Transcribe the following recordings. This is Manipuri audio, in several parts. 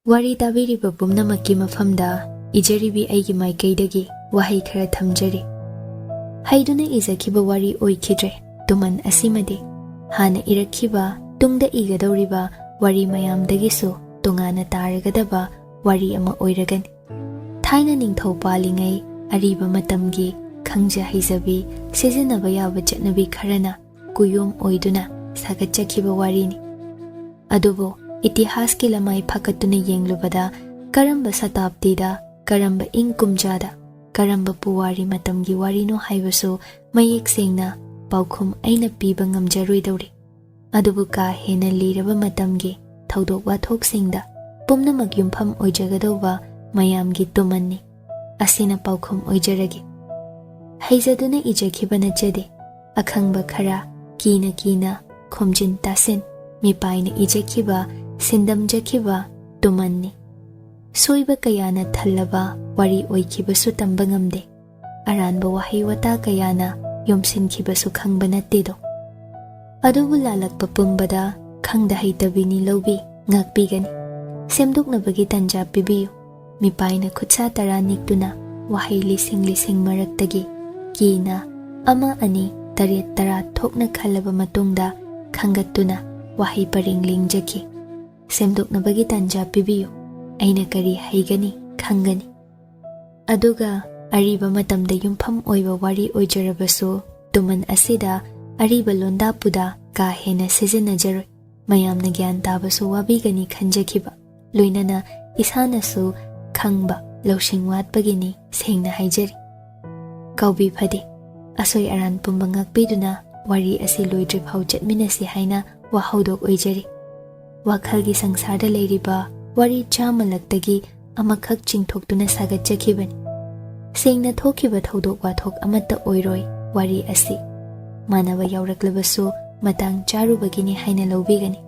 Wari tabiriba pumnamakki mafamda ijaribi aigi maikaidagi wahai khara thamjari. Haiduna ijakhiba wari oikhidre tuman asimadi hana irakhiba tungda igadawriba wari mayamdagisu tungana taragadaba wari ama oiragani. Thaina ningthau palingai ariba matamgi khangja haijabi sizinaba yaba chatnabi kharana kuyom oiduna sagatchakhiba warini. Adubo इतिहास की लमाई फाकतुने येंगलुबदा करंबा शताब्दीदा करंबा इंग कुमजादा करंबा पुवारी मतमगी वारिनो हाइबसो मयेक सेंगना पाउखुम अइना पीबा ngamjaroidawri adubu ka hena liraba matamgi thaudok wathok singda pumnamak yumpham oijagadawba mayamgi tumanni asina paukhum oijaragi haijaduna ijakhibana jade akhangba khara kina kina khomjin tasin mipaina ijakhiba sindamjakhiba tumanni soiba kayana thallaba wari oikhibasu tamba ngamde aranba wahi wata kayana yomsinkhibasu khangba nattedo adubu lalakpa pumbada khangda haitabini lobi ngakpigani semdoknabagi tanja pibiyu mipaina khutsa tara niktuna wahi lising lising maraktagi kina ama ani taret tara thokna khallaba matungda khangattuna wahi paring lingjaki semdoknabagi tanja pibiyu aina kari haigani khangani aduga ariba matamda yumpham oiba wari oijarabasu tuman asida ariba londa puda ka hena sijinajaroi mayamna gyan tabasu wabigani khanjakhiba loinana isanasu khangba lawsing watpagini sengna haijari kaubi phade asoi aran pumba ngakpiduna wari asi loidri phau chatminasi haina wahaudok oijari wakhalgi sangsarda leiriba wari chamalaktagi amakhak chingthoktuna sagatjakhibani sengna thokiba thodok wathok amatta oiroi wari asi manaba yauraklabasu matang charubagini haina lobigani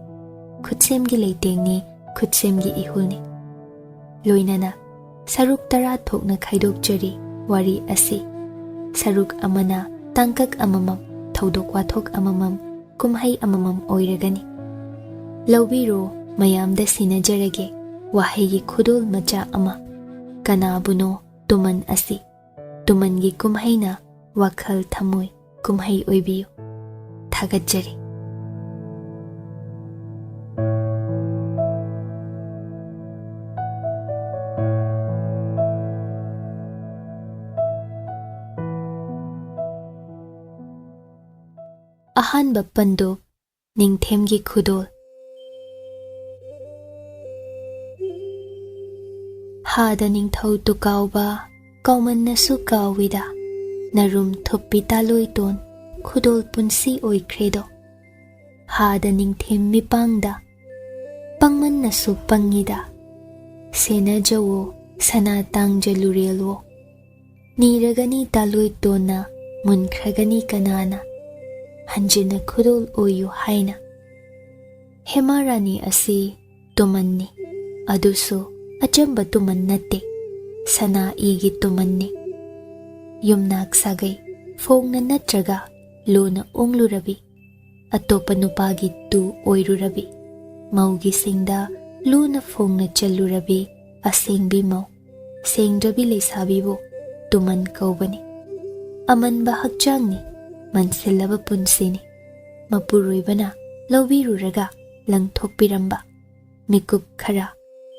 khutsemgi leitengni khutsemgi ihulni loinana saruk tara thokna khaidokjari wari asi saruk amana tangkak amamam thodok wathok amamam kumhai amamam oiragani lawbiro mayamda sinajarage wahaygi khudol macha ama kanabuno tuman asi tumangi kumhaina wakhal thamoi kumhai oibiyo thagatjari ahanba Pandup Ningthemgi Khudol hada ningthau tu kauba kaumannasu kawida narum thuppi taloiton khudol punsi oikredo hada ningthem mipangda pangmannasu pangida sena jawo sana tangjalurelwo niragani taloitona munkragani kanana hanjina khudol oyu haina hemarani asi tumanni adusu achamba tuman natte sana igi tumanni yumnak sagai fogna natraga lona onglurabi atopa nupagi tu oirurabi maugi singda lona fogna chalurabi asengbi mau sengdrabi leisabibo tuman kaubani amanba hakchangni mansilaba punsini mapuroibana lawbiruraga langthokpiramba mikup khara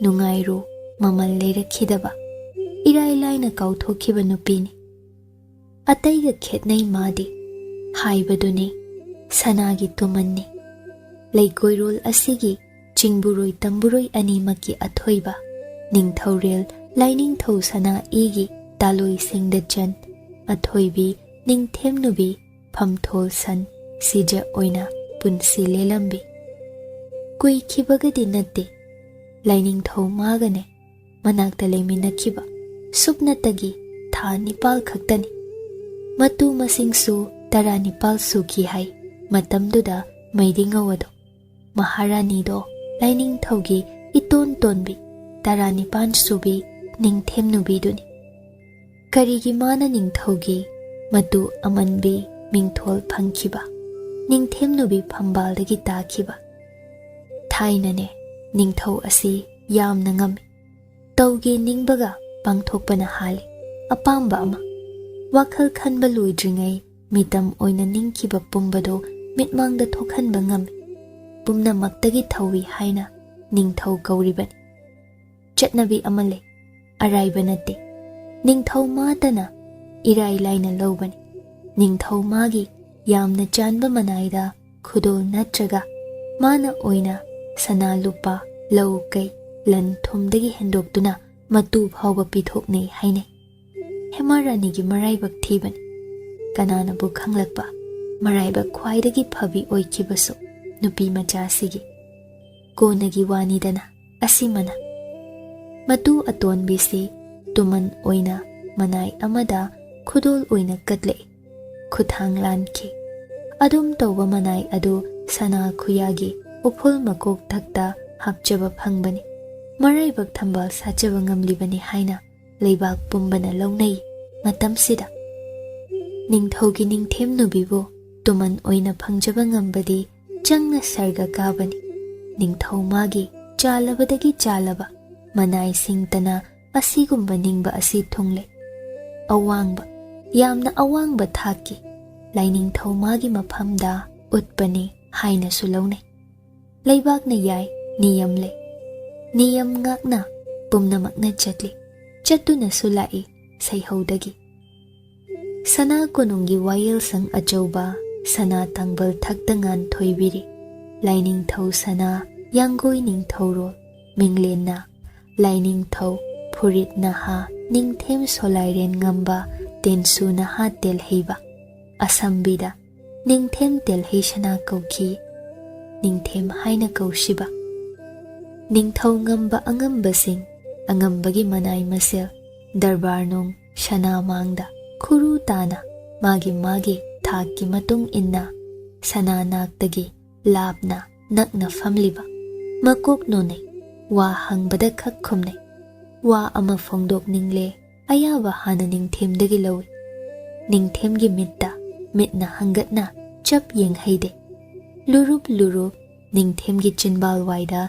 nungairu mamal leirakhidaba irai laina kauthokiba nupini ataiga khetnai madi haibaduni sanagi tumanni leikoirol asigi chingburoi tamburoi animaki athoiba ningthaurel lainingthau sana igi taloi singdachan athoibi ningthemnubi phamthol san sija oina punsi lelambi kui khibagadi natte lainingthau magane manakta leiminakhiba supnatagi tha nipal khaktani matu masingsu tara nipal suki hai matamduda maidingawado maharani do lainingthaugi iton tonbi tara nipan subi ningthemnubi duni karigi mana ningthaugi matu amanbi mingthol phangkhiba ningthemnubi phambaldagi takhiba thainane ningthau asi ꯌꯥꯝꯅ ꯉꯝꯃꯤ ꯇꯧꯒꯦ ꯅꯤꯡꯕꯒ ꯄꯥꯡꯊꯣꯛꯄꯅ ꯍꯥꯜꯂꯤ ꯑꯄꯥꯝꯕ ꯑꯃ ꯋꯥꯈꯜ ꯈꯟꯕ ꯂꯣꯏꯗ꯭ꯔꯤꯉꯩ ꯃꯤꯇꯝ ꯑꯣꯏꯅ ꯅꯤꯡꯈꯤꯕ ꯄꯨꯝꯕꯗꯣ ꯃꯤꯠꯃꯥꯡꯗ ꯊꯣꯛꯍꯟꯕ ꯉꯝꯃꯤ ꯄꯨꯝꯅꯃꯛꯇꯒꯤ ꯊꯧꯏ ꯍꯥꯏꯅ ꯅꯤꯡꯊꯧ ꯀꯧꯔꯤꯕꯅꯤ ꯆꯠꯅꯕꯤ ꯑꯃ ꯂꯩ ꯑꯔꯥꯏꯕ ꯅꯠꯇꯦ ꯅꯤꯡꯊꯧ ꯃꯥꯇꯅ ꯏꯔꯥꯏ ꯂꯥꯏꯅ ꯂꯧꯕꯅꯤ ꯅꯤꯡꯊꯧ ꯃꯥꯒꯤ ꯌꯥꯝꯅ ꯆꯥꯟꯕ ꯃꯅꯥꯏꯗ ꯈꯨꯗꯣꯜ ꯅꯠꯇ꯭ꯔꯒ ꯃꯥꯅ ꯑꯣꯏꯅ ꯁꯅꯥ ꯂꯨꯄꯥ ꯂꯧ ꯀꯩ ꯂꯟ ꯊꯨꯝꯗꯒꯤ ꯍꯦꯟꯗꯣꯛꯇꯨꯅ ꯃꯇꯨ ꯐꯥꯎꯕ ꯄꯤꯊꯣꯛꯅꯩ ꯍꯥꯏꯅꯩ ꯍꯦꯃꯥꯔꯥꯅꯤꯒꯤ ꯃꯔꯥꯏꯕꯛ ꯊꯤꯕꯅꯤ ꯀꯅꯥꯅꯕꯨ ꯈꯪꯂꯛꯄ ꯃꯔꯥꯏꯕꯛ ꯈ꯭ꯋꯥꯏꯗꯒꯤ ꯐꯕꯤ ꯑꯣꯏꯈꯤꯕꯁꯨ ꯅꯨꯄꯤ ꯃꯆꯥꯁꯤꯒꯤ ꯀꯣꯟꯅꯒꯤ ꯋꯥꯅꯤꯗꯅ ꯑꯁꯤꯃꯅ ꯃꯇꯨ ꯑꯇꯣꯟꯕꯤꯁꯤ ꯇꯨꯃꯟ ꯑꯣꯏꯅ ꯃꯅꯥꯏ ꯑꯃꯗ ꯈꯨꯗꯣꯜ ꯑꯣꯏꯅ ꯀꯠꯂꯛꯏ ꯈꯨꯊꯥꯡ ꯂꯥꯟꯈꯤ ꯑꯗꯨꯝ ꯇꯧꯕ ꯃꯅꯥꯏ ꯑꯗꯨ ꯁꯅꯥ ꯈꯨꯌꯥꯒꯤ ꯎꯐꯨꯜ ꯃꯀꯣꯛ ꯊꯛꯇ ꯍꯥꯞꯆꯕ ꯐꯪꯕꯅꯤ ꯃꯔꯥꯏꯕꯛ ꯊꯝꯕꯥꯜ ꯁꯥꯆꯕ ꯉꯝꯂꯤꯕꯅꯤ ꯍꯥꯏꯅ ꯂꯩꯕꯥꯛ ꯄꯨꯝꯕꯅ ꯂꯧꯅꯩ ꯃꯇꯝꯁꯤꯗ ꯅꯤꯡꯊꯧꯒꯤ ꯅꯤꯡꯊꯦꯝꯅꯨꯕꯤꯕꯨ ꯇꯨꯃꯟ ꯑꯣꯏꯅ ꯐꯪꯖꯕ ꯉꯝꯕꯗꯤ ꯆꯪꯅ ꯁꯔꯒ ꯀꯥꯕꯅꯤ ꯅꯤꯡꯊꯧ ꯃꯥꯒꯤ ꯆꯥꯂꯕꯗꯒꯤ ꯆꯥꯂꯕ ꯃꯅꯥꯏꯁꯤꯡꯇꯅ ꯑꯁꯤꯒꯨꯝꯕ ꯅꯤꯡꯕ ꯑꯁꯤ ꯊꯨꯡꯂꯦ ꯑꯋꯥꯡꯕ ꯌꯥꯝꯅ ꯑꯋꯥꯡꯕ ꯊꯥꯛꯀꯤ ꯂꯥꯏꯅꯤꯡꯊꯧ ꯃꯥꯒꯤ ꯃꯐꯝꯗ ꯎꯠꯄꯅꯤ ꯍꯥꯏꯅꯁꯨ ꯂꯧꯅꯩ ꯂꯩꯕꯥꯛꯅ ꯌꯥꯏ ꯅꯤꯌꯝ ꯂꯩ ꯅꯤꯌꯝ ꯉꯥꯛꯅ ꯄꯨꯝꯅꯃꯛꯅ ꯆꯠꯂꯤ ꯆꯠꯇꯨꯅꯁꯨ ꯂꯥꯛꯏ ꯁꯩꯍꯧꯗꯒꯤ ꯁꯅꯥ ꯀꯣꯅꯨꯡꯒꯤ ꯋꯥꯌꯦꯜꯁꯪ ꯑꯆꯧꯕ ꯁꯅꯥ ꯇꯥꯡꯕꯜ ꯊꯛꯇ ꯉꯥꯟꯊꯣꯏꯕꯤꯔꯤ ꯂꯥꯏꯅꯤꯡꯊꯧ ꯁꯅꯥ ꯌꯥꯡꯒꯣꯏ ꯅꯤꯡꯊꯧꯔꯣꯜ ꯃꯤꯡꯂꯦꯟꯅ ꯂꯥꯏꯅꯤꯡꯊꯧ ꯐꯨꯔꯤꯠ ꯅꯍꯥ ꯅꯤꯡꯊꯦꯝ ꯁꯣꯂꯥꯏꯔꯦꯟ ꯉꯝꯕ ꯇꯦꯟꯁꯨ ꯅꯍꯥ ꯇꯦꯜꯍꯩꯕ ꯑꯁꯝꯕꯤꯗ ꯅꯤꯡꯊꯦꯝ ꯇꯦꯜꯍꯩ ꯁꯅꯥ ꯀꯧꯈꯤ ꯅꯤꯡꯊꯦꯝ ꯍꯥꯏꯅ ꯀꯧꯁꯤꯕ ꯅꯤꯡꯊꯧ ꯉꯝꯕ ꯑꯉꯝꯕꯁꯤꯡ ꯑꯉꯝꯕꯒꯤ ꯃꯅꯥꯏ ꯃꯁꯦꯜ ꯗꯔꯕꯥꯔꯅꯨꯡ ꯁꯅꯥ ꯃꯥꯡꯗ ꯈꯨꯔꯨ ꯇꯥꯅ ꯃꯥꯒꯤ ꯊꯥꯛꯀꯤ ꯃꯇꯨꯡ ꯏꯟꯅ ꯁꯅꯥ ꯅꯥꯛꯇꯒꯤ ꯂꯥꯞꯅ ꯅꯛꯅ ꯐꯝꯂꯤꯕ ꯃꯀꯣꯛ ꯅꯣꯟꯅꯩ ꯋꯥ ꯍꯪꯕꯗ ꯈꯛ ꯈꯨꯝꯅꯩ ꯋꯥ ꯑꯃ ꯐꯣꯡꯗꯣꯛꯅꯤꯡꯂꯦ ꯑꯌꯥꯕ ꯍꯥꯟꯅ ꯅꯤꯡꯊꯦꯝꯗꯒꯤ ꯂꯧꯏ ꯅꯤꯡꯊꯦꯝꯒꯤ ꯃꯤꯠꯇ ꯃꯤꯠꯅ ꯍꯪꯒꯠꯅ ꯆꯞ ꯌꯦꯡꯍꯩꯗꯦ ꯂꯨꯔꯨꯞ ꯂꯨꯔꯨꯞ ꯅꯤꯡꯊꯦꯝꯒꯤ ꯆꯤꯟꯕꯥꯜ ꯋꯥꯏꯗ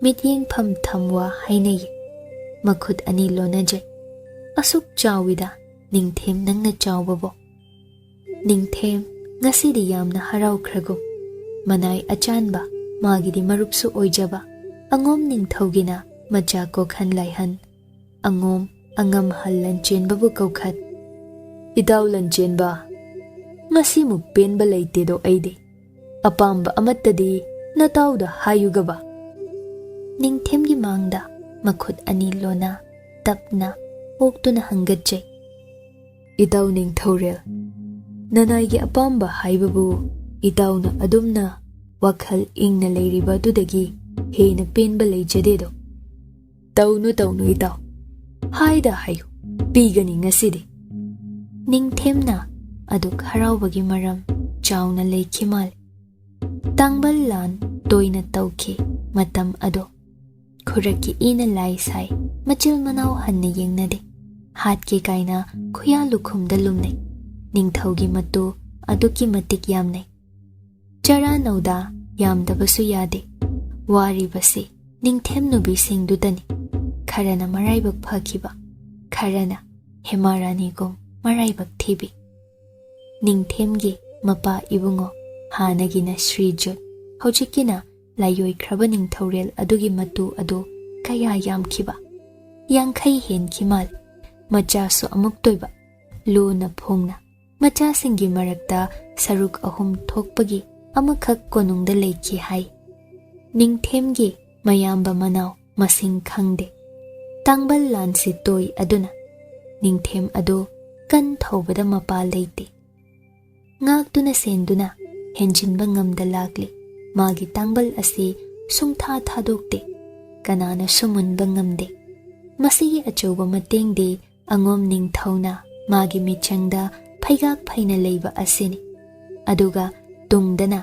ꯃꯤꯠꯌꯦꯡꯐꯝ ꯊꯝꯋꯥ ꯍꯥꯏꯅꯩ ꯃꯈꯨꯠ ꯑꯅꯤ ꯂꯣꯟꯅꯖꯩ ꯑꯁꯨꯛ ꯆꯥꯎꯏꯗ ꯅꯤꯡꯊꯦꯝ ꯅꯪꯅ ꯆꯥꯎꯕꯕꯣ ꯅꯤꯡꯊꯦꯝ ꯉꯁꯤꯗꯤ ꯌꯥꯝꯅ ꯍꯔꯥꯎꯈ꯭ꯔꯒꯨꯝ ꯃꯅꯥꯏ ꯑꯆꯥꯟꯕ ꯃꯥꯒꯤꯗꯤ ꯃꯔꯨꯞꯁꯨ ꯑꯣꯏꯖꯕ ꯑꯉꯣꯝ ꯅꯤꯡꯊꯧꯒꯤꯅ ꯃꯆꯥ ꯀꯣꯛꯍꯟ ꯂꯥꯏꯍꯟ ꯑꯉꯣꯝ ꯑꯉꯝꯍꯜ ꯂꯟꯆꯦꯟꯕꯕꯨ ꯀꯧꯈꯠ ꯏꯇꯥꯎ ꯂꯟꯆꯦꯟꯕ ꯉꯁꯤꯃꯨꯛ ꯄꯦꯟꯕ ꯂꯩꯇꯦꯗꯣ ꯑꯩꯗꯤ ꯑꯄꯥꯝꯕ ꯑꯃꯠꯇꯗꯤ ꯅꯇꯥꯎꯗ ꯍꯥꯏꯌꯨꯒꯕ ꯅꯤꯡꯊꯦꯝꯒꯤ ꯃꯥꯡꯗ ꯃꯈꯨꯠ ꯑꯅꯤ ꯂꯣꯟꯅ ꯇꯞꯅ ꯑꯣꯛꯇꯨꯅ ꯍꯪꯒꯠꯆꯩ ꯏꯇꯥꯎ ꯅꯤꯡꯊꯧꯔꯦꯜ ꯅꯅꯥꯏꯒꯤ ꯑꯄꯥꯝꯕ ꯍꯥꯏꯕꯕꯨ ꯏꯇꯥꯎꯅ ꯑꯗꯨꯝꯅ ꯋꯥꯈꯜ ꯏꯪꯅ ꯂꯩꯔꯤꯕ ꯑꯗꯨꯗꯒꯤ ꯍꯦꯟꯅ ꯄꯦꯟꯕ ꯂꯩꯖꯗꯦꯗꯣ ꯇꯧꯅꯨ ꯏꯇꯥꯎ ꯍꯥꯏꯗ ꯍꯥꯏꯌꯨ ꯄꯤꯒꯅꯤ ꯉꯁꯤꯗꯤ ꯅꯤꯡꯊꯦꯝꯅ ꯑꯗꯨꯛ ꯍꯔꯥꯎꯕꯒꯤ ꯃꯔꯝ ꯆꯥꯎꯅ ꯂꯩꯈꯤ ꯃꯥꯜꯂꯤ ꯇꯥꯡꯕꯜ ꯂꯥꯟ ꯇꯣꯏꯅ ꯇꯧꯈꯤ ꯃꯇꯝ ꯑꯗꯣ ꯈꯨꯔꯛꯀꯤ ꯏꯅ ꯂꯥꯏ ꯁꯥꯏ ꯃꯆꯤꯜ ꯃꯅꯥꯎ ꯍꯟꯅ ꯌꯦꯡꯅꯗꯦ ꯍꯥꯠꯀꯦ ꯀꯥꯏꯅ ꯈꯨꯌꯥ ꯂꯨꯈꯨꯝꯗ ꯂꯨꯝꯅꯩ ꯅꯤꯡꯊꯧꯒꯤ ꯃꯇꯨ ꯑꯗꯨꯛꯀꯤ ꯃꯇꯤꯛ ꯌꯥꯝꯅꯩ ꯆꯔꯥ ꯅꯧꯗꯥ ꯌꯥꯝꯗꯕꯁꯨ ꯌꯥꯗꯦ ꯋꯥꯔꯤꯕꯁꯤ ꯅꯤꯡꯊꯦꯝ ꯅꯨꯕꯤꯁꯤꯡꯗꯨꯗꯅꯤ ꯈꯔꯅ ꯃꯔꯥꯏꯕꯛ ꯐꯈꯤꯕ ꯈꯔꯅ ꯍꯦꯃꯥꯔꯥꯅꯤꯒꯨꯝ ꯃꯔꯥꯏꯕꯛ ꯊꯤꯕꯤ ꯅꯤꯡꯊꯦꯝꯒꯤ ꯃꯄꯥ ꯏꯕꯨꯡꯉꯣ ꯍꯥꯟꯅꯒꯤꯅ ꯁ꯭ꯔꯤꯖꯨꯠ ꯍꯧꯖꯤꯛꯀꯤꯅ ꯂꯥꯏꯑꯣꯏꯈ꯭ꯔꯕ ꯅꯤꯡꯊꯧꯔꯦꯜ ꯑꯗꯨꯒꯤ ꯃꯇꯨ ꯑꯗꯨ ꯀꯌꯥ ꯌꯥꯝꯈꯤꯕ 50 ꯍꯦꯟꯈꯤ ꯃꯥꯜꯂꯤ ꯃꯆꯥꯁꯨ ꯑꯃꯨꯛꯇꯣꯏꯕ ꯂꯨꯅ ꯐꯣꯡꯅ ꯃꯆꯥꯁꯤꯡꯒꯤ ꯃꯔꯛꯇ ꯁꯔꯨꯛ 3 ꯊꯣꯛꯄꯒꯤ ꯑꯃꯈꯛ ꯀꯣꯅꯨꯡꯗ ꯂꯩꯈꯤ ꯍꯥꯏ ꯅꯤꯡꯊꯦꯝꯒꯤ ꯃꯌꯥꯝꯕ ꯃꯅꯥꯎ ꯃꯁꯤꯡ ꯈꯪꯗꯦ ꯇꯥꯡꯕꯜ ꯂꯥꯟꯁꯤ ꯇꯣꯏ ꯑꯗꯨꯅ ꯅꯤꯡꯊꯦꯝ ꯑꯗꯨ ꯀꯟ ꯊꯧꯕꯗ ꯃꯄꯥ ꯂꯩꯇꯦ ꯉꯥꯛꯇꯨꯅ ꯁꯦꯟꯗꯨꯅ ꯍꯦꯟꯖꯤꯟꯕ ꯉꯝꯗ ꯂꯥꯛꯂꯤ ꯃꯥꯒꯤ ꯇꯥꯡꯕꯜ ꯑꯁꯤ ꯁꯨꯡꯊꯥ ꯊꯥꯗꯣꯛꯇꯦ ꯀꯅꯥꯅꯁꯨ ꯃꯨꯟꯕ ꯉꯝꯗꯦ ꯃꯁꯤꯒꯤ ꯑꯆꯧꯕ ꯃꯇꯦꯡꯗꯤ ꯑꯉꯣꯝ ꯅꯤꯡꯊꯧꯅ ꯃꯥꯒꯤ ꯃꯤꯆꯪꯗ ꯐꯩꯒꯥꯛ ꯐꯩꯅ ꯂꯩꯕ ꯑꯁꯤꯅꯤ ꯑꯗꯨꯒ ꯇꯨꯡꯗꯅ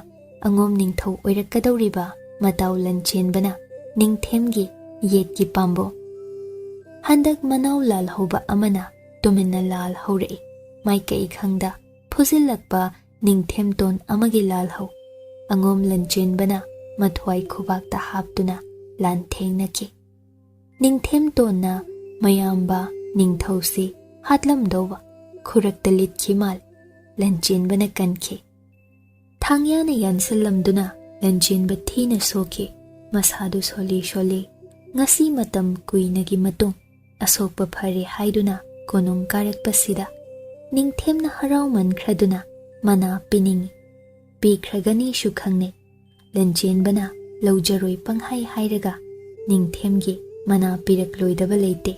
ꯑꯉꯣꯝ ꯅꯤꯡꯊꯧ ꯑꯣꯏꯔꯛꯀꯗꯧꯔꯤꯕ ꯃꯇꯥꯎ ꯂꯟꯆꯦꯟꯕꯅ ꯅꯤꯡꯊꯦꯝꯒꯤ ꯌꯦꯠꯀꯤ ꯄꯥꯝꯕꯣꯝ ꯍꯟꯗꯛ ꯃꯅꯥꯎ ꯂꯥꯜꯍꯧꯕ ꯑꯃꯅ ꯇꯨꯃꯤꯟꯅ ꯂꯥꯜꯍꯧꯔꯛꯏ ꯃꯥꯏꯀꯩ ꯈꯪꯗ ꯐꯨꯖꯤꯜꯂꯛꯄ ꯅꯤꯡꯊꯦꯝꯇꯣꯟ ꯑꯃꯒꯤ ꯂꯥꯜꯍꯧ ꯑꯉꯣꯝ ꯂꯟꯆꯦꯟꯕꯅ ꯃꯊ꯭ꯋꯥꯏ ꯈꯨꯕꯥꯛꯇ ꯍꯥꯞꯇꯨꯅ ꯂꯥꯟꯊꯦꯡꯅꯈꯤ Ningthem tonna mayamba ningthausi hatlam dowa khurakta litki mal Lanchenba na kanki. Thangya na yansalamduna Lanchenba thina soki masadu soli soli ngasi matam kuinagi matung asokpa phare haiduna konung karakpasida Ningthem na haraw man khraduna mana piningi pi khragani shukhangne Lanchenba na laujaroi panghai hairaga Ningthemgi mana pirakloidaba leite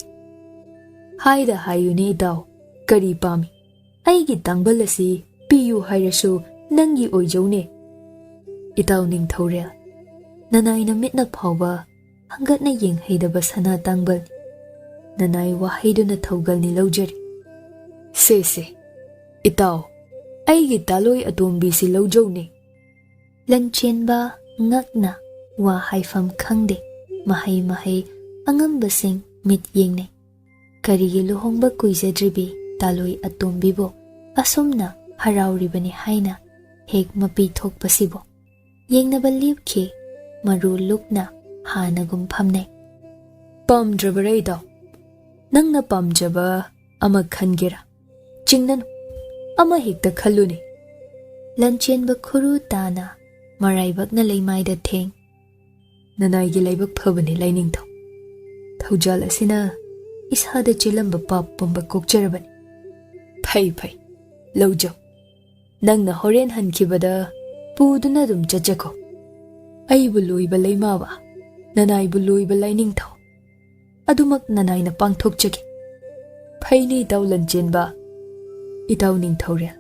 haida hayune daw kari pami aigi tangbal asi piyu hairasu nangi oijaune itaw Ningthorel nanai na mitna phawba hangatna yenghaidaba sana tangbal nanai wahaiduna thawgal ni laujari se itaw aigi taloi atombi si laujaune Lanchenba ngakna wa haifam khangde mahai angambasing mit yengne karigi luhongba kuizadribi taloi atombibo asomna harauribani haina hek mapi thokpasibo yengnaba lipki maru lukna hanagum phamne pamdrabarai daw nangna pamjaba ama khangera chingnan ama hekta khallune Lanchenba khuru tana maraibakna leimaida theng nanai gi laibak phabani lainingtho thawjal asina isada chilamba pap pumba kokjarabani phai laujo nangna horen hankibada puduna dum chachako aibu loiba leimawa nanai bu loiba lainingtho adumak nanai na pangthokchagi phaini taw Lanchenba itaw Ningthorel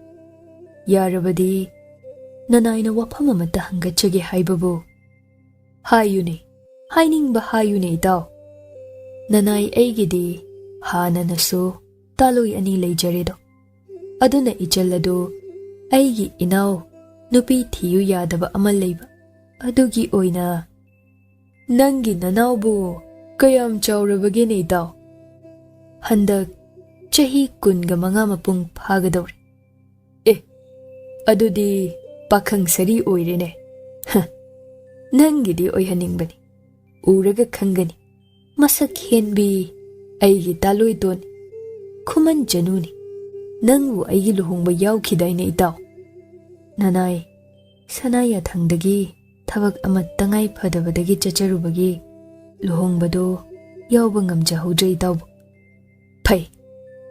yarabadi nanai na wafam amata hangachagi haibabu hayune hainingba hayune itaw nanai aigidi hananasu taloi ani leijaredo aduna ichaladu aigi inaw nupi thiyu yadaba ama leiba adugi oina nangi nanawbu kayam chawrabagene itaw handak chahi kunga manga mapung phagadawre adudi pakhang sari oirene nangidi oihaningbani uraga khangani masak henbi aigi taloi ton Khuman Chanu ni nangbu aigi luhongba yaukhidaine itaw nanai sanaya thangdagi thabak ama tangai phadabadagi chacharubagi luhongbado yawba ngamjahudre itaw phai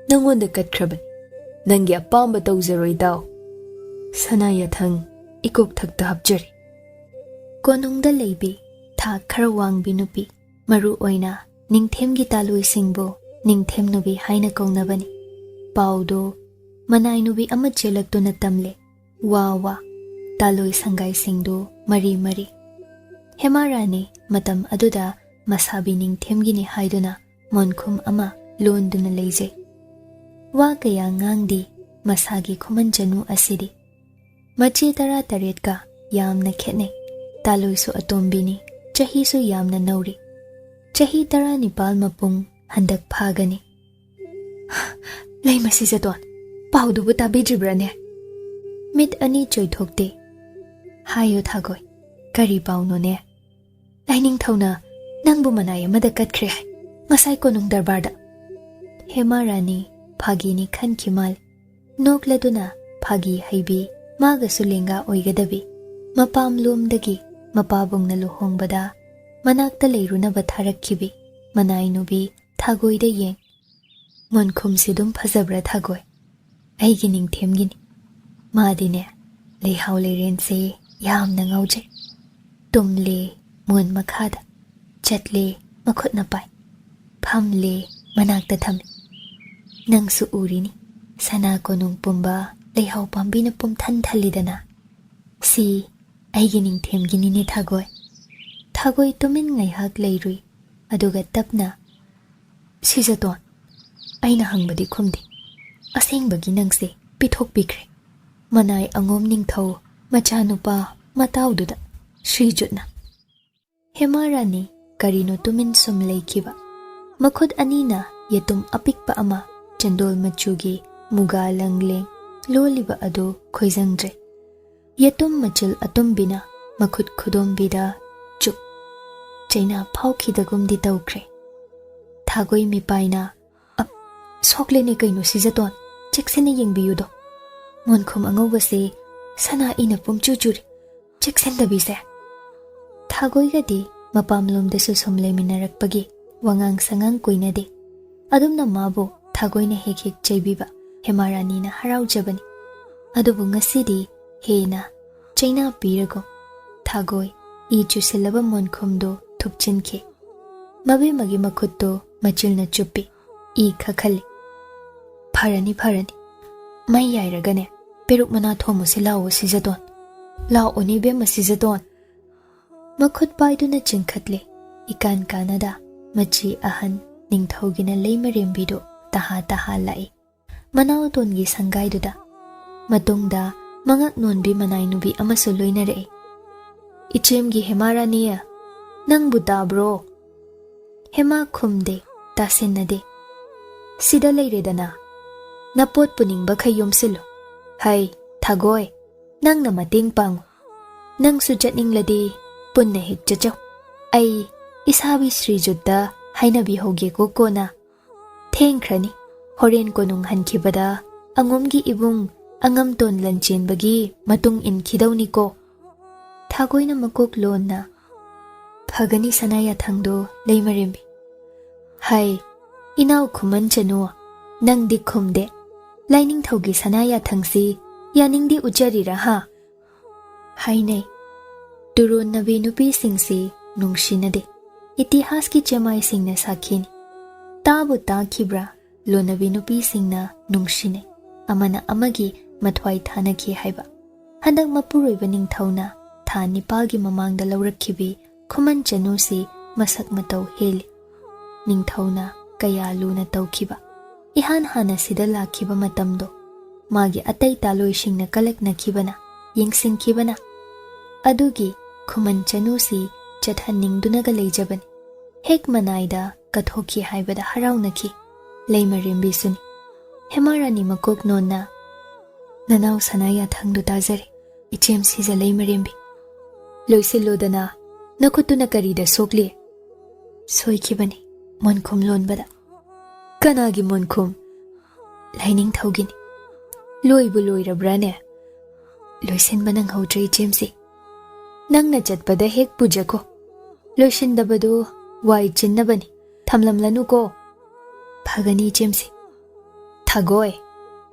nangonda katkhraban nangi apamba tawzaro itaw sanaya thang ikok thakta hapjari konungda leibi tha khara wangbi nupi maru oina Ningthemgi taloi singbo Ningthem nubi haina kaunabani paudo manai nubi ama chelaktuna tamle wa taloi sangai singdo mari hemarani matam aduda masabi Ningthemgi ni haiduna monkhum ama londuna leije wa kaya ngangdi masagi Khuman Chanu asidi machi tara taretka yamna khene taloi su atombini chahi su yamna nauri chahi tara nipal mapung handak phagani leimasi zaton paudubu tabijibrane mit ani choithokte hayo thagoi kari pauno ne laining thona nangbu manai amada katkhre ngasai konung darbarda hemarani phagini khankimal nokladuna phagi haibi maga sulenga oigadabi mapam lomdagi mapabungna luhongbada manakta leirunaba tharakkibi manai nubi thagoida yeng monkhum sidum phajabra thagoi aigi Ningthemgini madine leihaw leirense yamna ngauje tumle mon makhada chatle makhutna pai phamle manakta tham nangsu urini sana konung pumba leihaw pambina pum than thalidana si aigi Ningthemgini ni thagoi tumin ngaihak leirui aduga tapna sijaton aina hangbadi khumdi asengbagi nangse pithok pikre manai angom Ningthau machanupa mataududa Srijutna hemarani karino tumin sum leikiba makhut anina yatum apikpa ama chandol machugi muga langleng loliba ado khoizangdre yatum machil atumbina makhut khudombida chup chaina phaukhidagumdi tawkre Thagoi mipaina sokle ne kaino sijaton cheksene yengbiyudo monkhom angobase sana ina pumchu churi cheksen dabise Thagoi gadi mapamlom desu somle minarakpagi wangang sangang koinade adumna mabo Thagoi na hek hek chaibiba Hemarani na harau jabani adubu ngasidi hena chaina pirago Thagoi I chusilaba monkhomdo thupchinkhe mabe magi makhutto machilna chuppi I khakhali Pharani mai yairagane peruk mana thomu silao sijaton lao oni be masijaton makhut paiduna chinkhatle ikan kanada machi ahan ningthogina leimarembido taha lai Manaw tongi sanggay duda matungda mangak nonbi manay nubi amaso loinare Ichemgi Hemaraniya nang buta bro Hema khumde tasinade Sida leiredana napot puning ba khayom silo Hay Thagoi nang na mating pang nang sujatning ladi punna hik chachaw ay isabi Sri Judda hainabi hoge ko kona Tengkrani Horen ko nung hankibada angomgi ibung angamton Lanchenbagi matung inkidaw ni ko Thagoi na makok loon na Phagani sanaya thangdo leimarimbi Hay inaw Khuman Chanu nang di khumde Laining thogi sanaya thangsi yaning di ujarira ha Hainay Duron na binupi singsi nungsinade Itihas ki chamay sing na sakhini Tabu takibra Lonabi nupi singna nungshine amana amagi mathwai thanaki haiba handak mapuroiba ningthawna tha nipagi mamangda laurakhibi Khuman Chanu si masak matau heli ningthawna kaya luna tawkhiba ihan hana sida lakhiba matamdo magi atai taloi singna kalakna khibana yengsing khibana adugi Khuman Chanu si chathaningdunaga leijabani hek manaida kathoki haibada haraunaki Leimarimbi suni Hemarani makok nonna Nanaw sanaya thangdu tazare Ichem siza leimarimbi Loisilodana Nakutu na karida sokli Soikibani Monkhom lonbada Kanagi monkhom Laining thawgini Loibu loirabrane Loisinba nang hawdra Ichem si Nang na chatpada hek puja ko Loisindabadu Wai chinnabani Thamlamlanu ko Phagani Chemsi Thagoi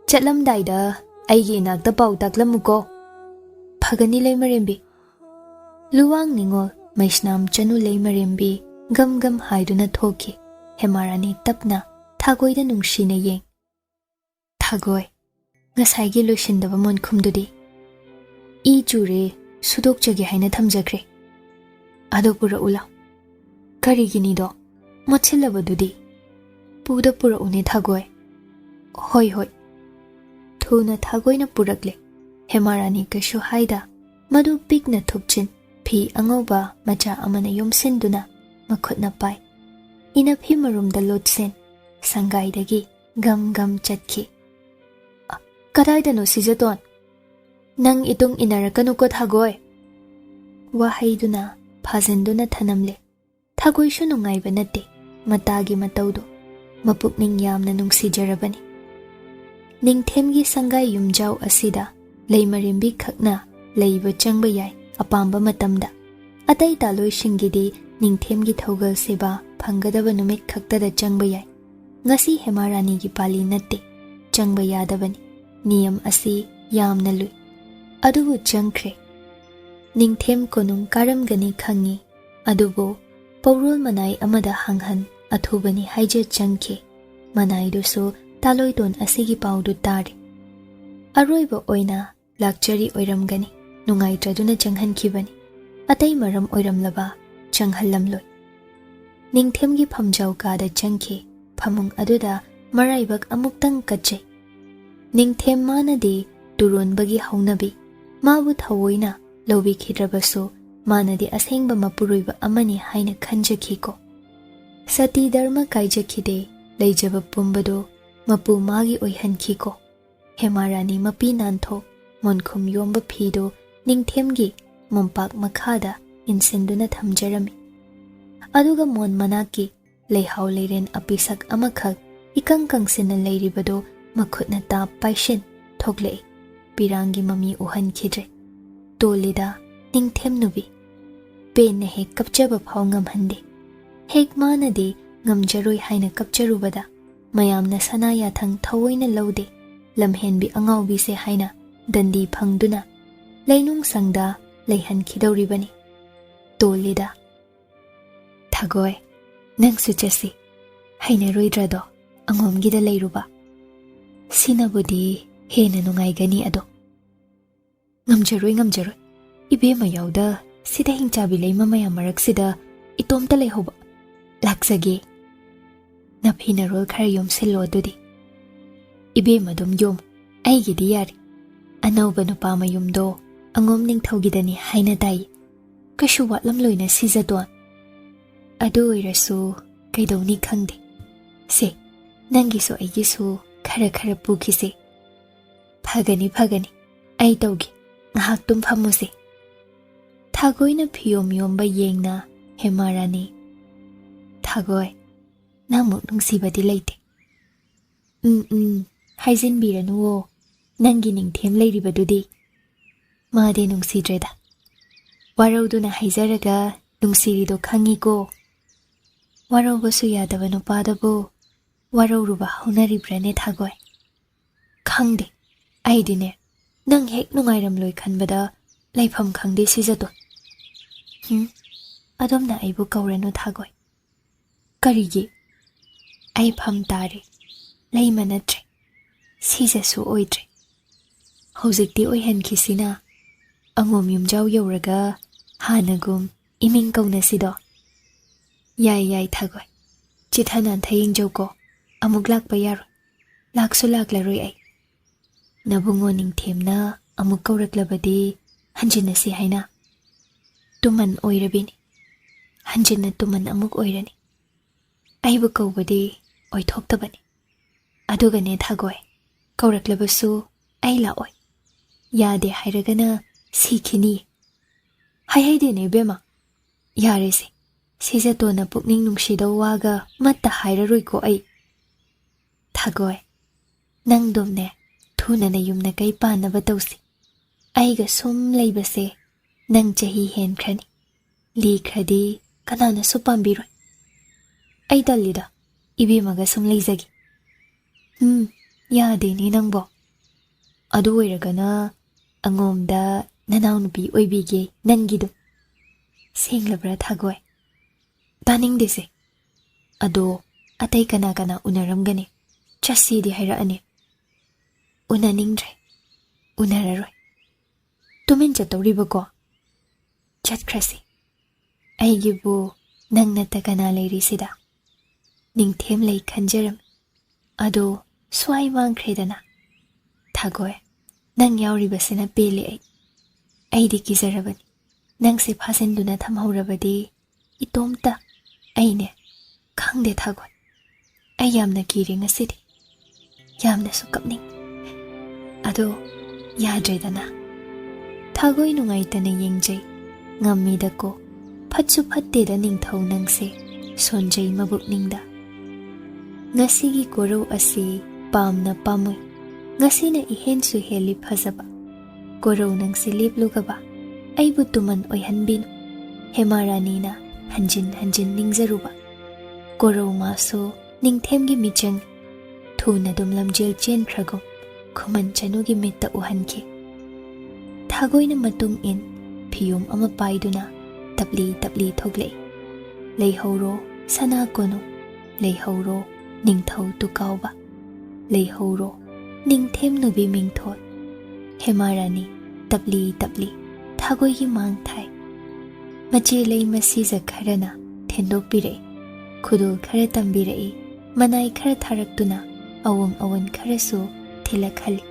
Chatlamdaida Aigi inakta pau taklamuko Phagani leimarembi Luwang ningol Maishnam Chanu leimarembi Gam haiduna thoki Hemarani tapna Thagoi da nungshina yeng Thagoi Ngasaigi loishindaba monkhumdudi I jure Sudok jagi haina thamjakre Adopura ula Karigini do Mochilabadudi Puda pura une Thagoi Hoi Thuna Thagoi na purakle Hemarani kashu haida Madu pik na thupchin Phi angoba macha amana yomsinduna Makhut na pai Ina phi marumda lotsen Sangai dagi gam chatki Kadai da no sijaton Nang itong inarakanu ko Thagoi Wahay duna Phazinduna thanamle Thagoi shu nungai banate Matagi mataudo Mapukning yamna nungsijarabani Ningthemgi sangai yumjaw asida Leimarimbi khakna Leiba changba yai Apamba matamda Atay taloi shingidi Ningthemgi thawgal seba Phangadaba numit khaktada changba yai Ngasi Hemarani gi pali natte Changba yadabani Niyam asi yamna lui Adubu changkre Ningthem konung karamgani khangi Adubu Paurul manay amada hanghan Athubani haija changke Manaiduso taloidon asigi paudu tari Aroiba oina lakchari oiramgani Nungai traduna changhan kibani Atay maram oiramlaba changhallamloi Ningthemgi phamjaw kada changke Phamung aduda maraibak amuktang kachay Ningthem manadi Duronbagi haunabi Mabu thawoina Lobi khidrabaso Manadi asengba mapuruiba amani haina khanjakiko Sati dharma kaijakide Leijaba pumbado Mapu magi oihankiko Hemarani mapi nanto Monkhum yomba phido Ningthemgi Mompak makhada Insinduna thamjarami Aduga mon manaki leihau leiren apisak amakhak ikang kangsina leiribado makhutna ta paishin thoklei pirangi mami uhan khidre tolida Ningthemnubi pen he kapchaba phau ngamhande hek manade ngamjaroi haina kapcharubada mayamna sanaya thang thawoina laude lamhenbi angaubi se haina dandi phangduna leinung sangda leihan khidoribani tolida thagoi nang suchasi haina roidrado angomgida leiruba sinabudi hena nungai gani ado ngamjaroi ibe mayauda sida hingchabi leima maya marak sida itomta leihoba laksage naphina rol khar yom selo dudi ibe madum yom aigidi yari anauba nupa mayumdo angom ningthogidani haina dai kashu watlam loina sizadon adu irasu kaidoni khangde se nangi so aigi so khara pukise phagani ai tawgi ngahak tum phamuse Thagoina phiyom yomba yengna hemarani Thagoi namuk nungsibadi leite haizin biranuwo nangi ningthem leiribadudi made nungsidreda warauduna haizaraga nungsirido khangigo waraubasu yadaba nupadabo warauruba haunaribrane Thagoi khangde aidine nang hek nungairam loi khanbada laifam khangde sijato adamna aibu kauranu Thagoi karigi ai pham tare leima natre sijasu oidre hojikti oihan khisina angom yumjau yoraga hanagum iming kauna sido yai Thagoi chithanan thaying joko amuk lakpa yaro laksu laklaroi ai nabungo ningthemna amuk kauraklabadi hanjina si haina tuman oirabini hanjina tuman amuk oirani aibu kaubadi oithoktabani adugane Thagoi kauraklabasu ai laoi yade hairagana sikhini haidene bema yarese sijatona pukning nungsido waga matta hairaroi ko ai Thagoi nangdomne thuna na yumna kai panaba tausi aiga sum leibase nang chahi hen khrani li khradi kanana su pambiroi ai dalida ibe maga sum leizagi yade ni nangbo adu oiragana angomda nanaw nupi oibige nangido senglabra Thagoi taning dese ado atai kana unaramgani chasidi hairani unaningdre unararoi tumin chatoribago chatkrasi aigibu nangna takana leirisida ningthem lei khanjaram ado swai mangkhredana Thagoi nang yauribasina pele ai di kizarabani nangse phasenduna thamhaurabadi itomta aine khangde Thagoi ai yamna kiring asidi yamna sukapning ado yadredana Thagoi nungaitana yengjai ngammidako phatsu phatteda ningthau nangse sonjai mabukningda ngasigi korau asi pamna pamoi ngasina ihensu heli phazaba korau nangse liplugaba aibu tuman oihanbin hemarani hanjin ningzaruba korau maso ningthemgi michang thuna dumlamjel chen khragom Khuman Chanu gi mitta uhanki Thagoina matung in phiyum ama paiduna tapli thogle leihoro sana kono leihoro ningthau tukauba leihoro Ningthemnubi mingthot hemarani tapli Thagoi gi mang thai mache lei masi zakharana thendok pire Khudol khare tambire manai khare tharaktuna awan kharasu thilakhali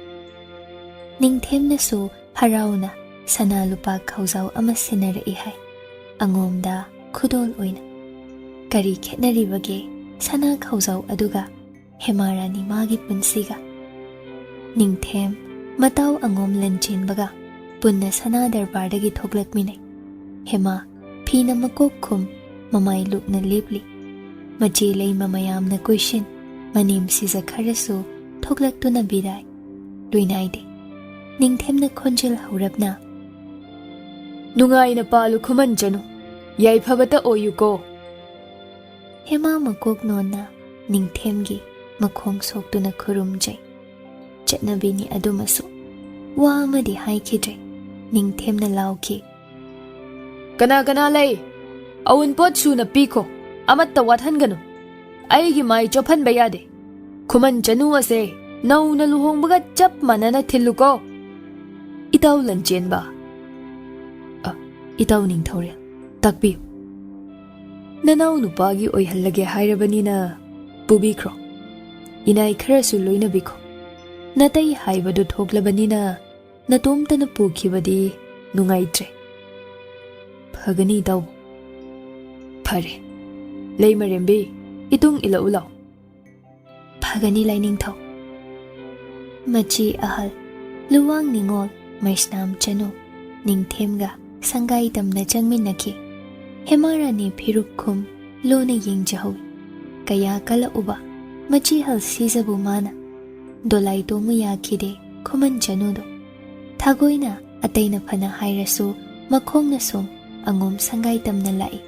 Ningthemna so harauna sana lupa khauzau ama sinare hai angomda Khudol oina kari khetnaribage sana khauzau aduga hemarani magi punsiga Ningthem matau angom Lanchenbaga punna sana darbardagi thoklakminai hema phina makok khum mamai lukna lepli Machi leima mayamna kuishin manim siza kharasu thoklak tuna birai luinaide Ningthemna khonjel haurabna Nungai na palu Khuman Chanu yai phabata oyuko Hema makok nonna Ningthemgi makhong soktuna khurumjai Chatnabini adumasu wa amadi haikidre Ningthemna lauki Kana lay awun pot suna piko amatta wathanganu aigi mai chophan bayade Khuman Chanu ase nauna luhongbaga chap manana thiluko Itaw Lanchenba Itaw Ningthore takbi Nanaw nupagi oihallage hairabanina pubikhro Inai kharasu loinabiko Natai haibadu thoklabanina natomtana pukhibadi nungaitre Phagani daw Phare Leimarembi itung ila ulaw Phagani Ningthaw Machi ahal luwang ningol maisnam Chanu Ningthemga sangai tamna changminaki Hemarani phirukhum lona yengjahawi kaya kala uba machi hal sizabu mana dolai tomu yakhide Khuman Chanu do Thagoina ataina phana hairasu makhongna som angom sangai tamna lai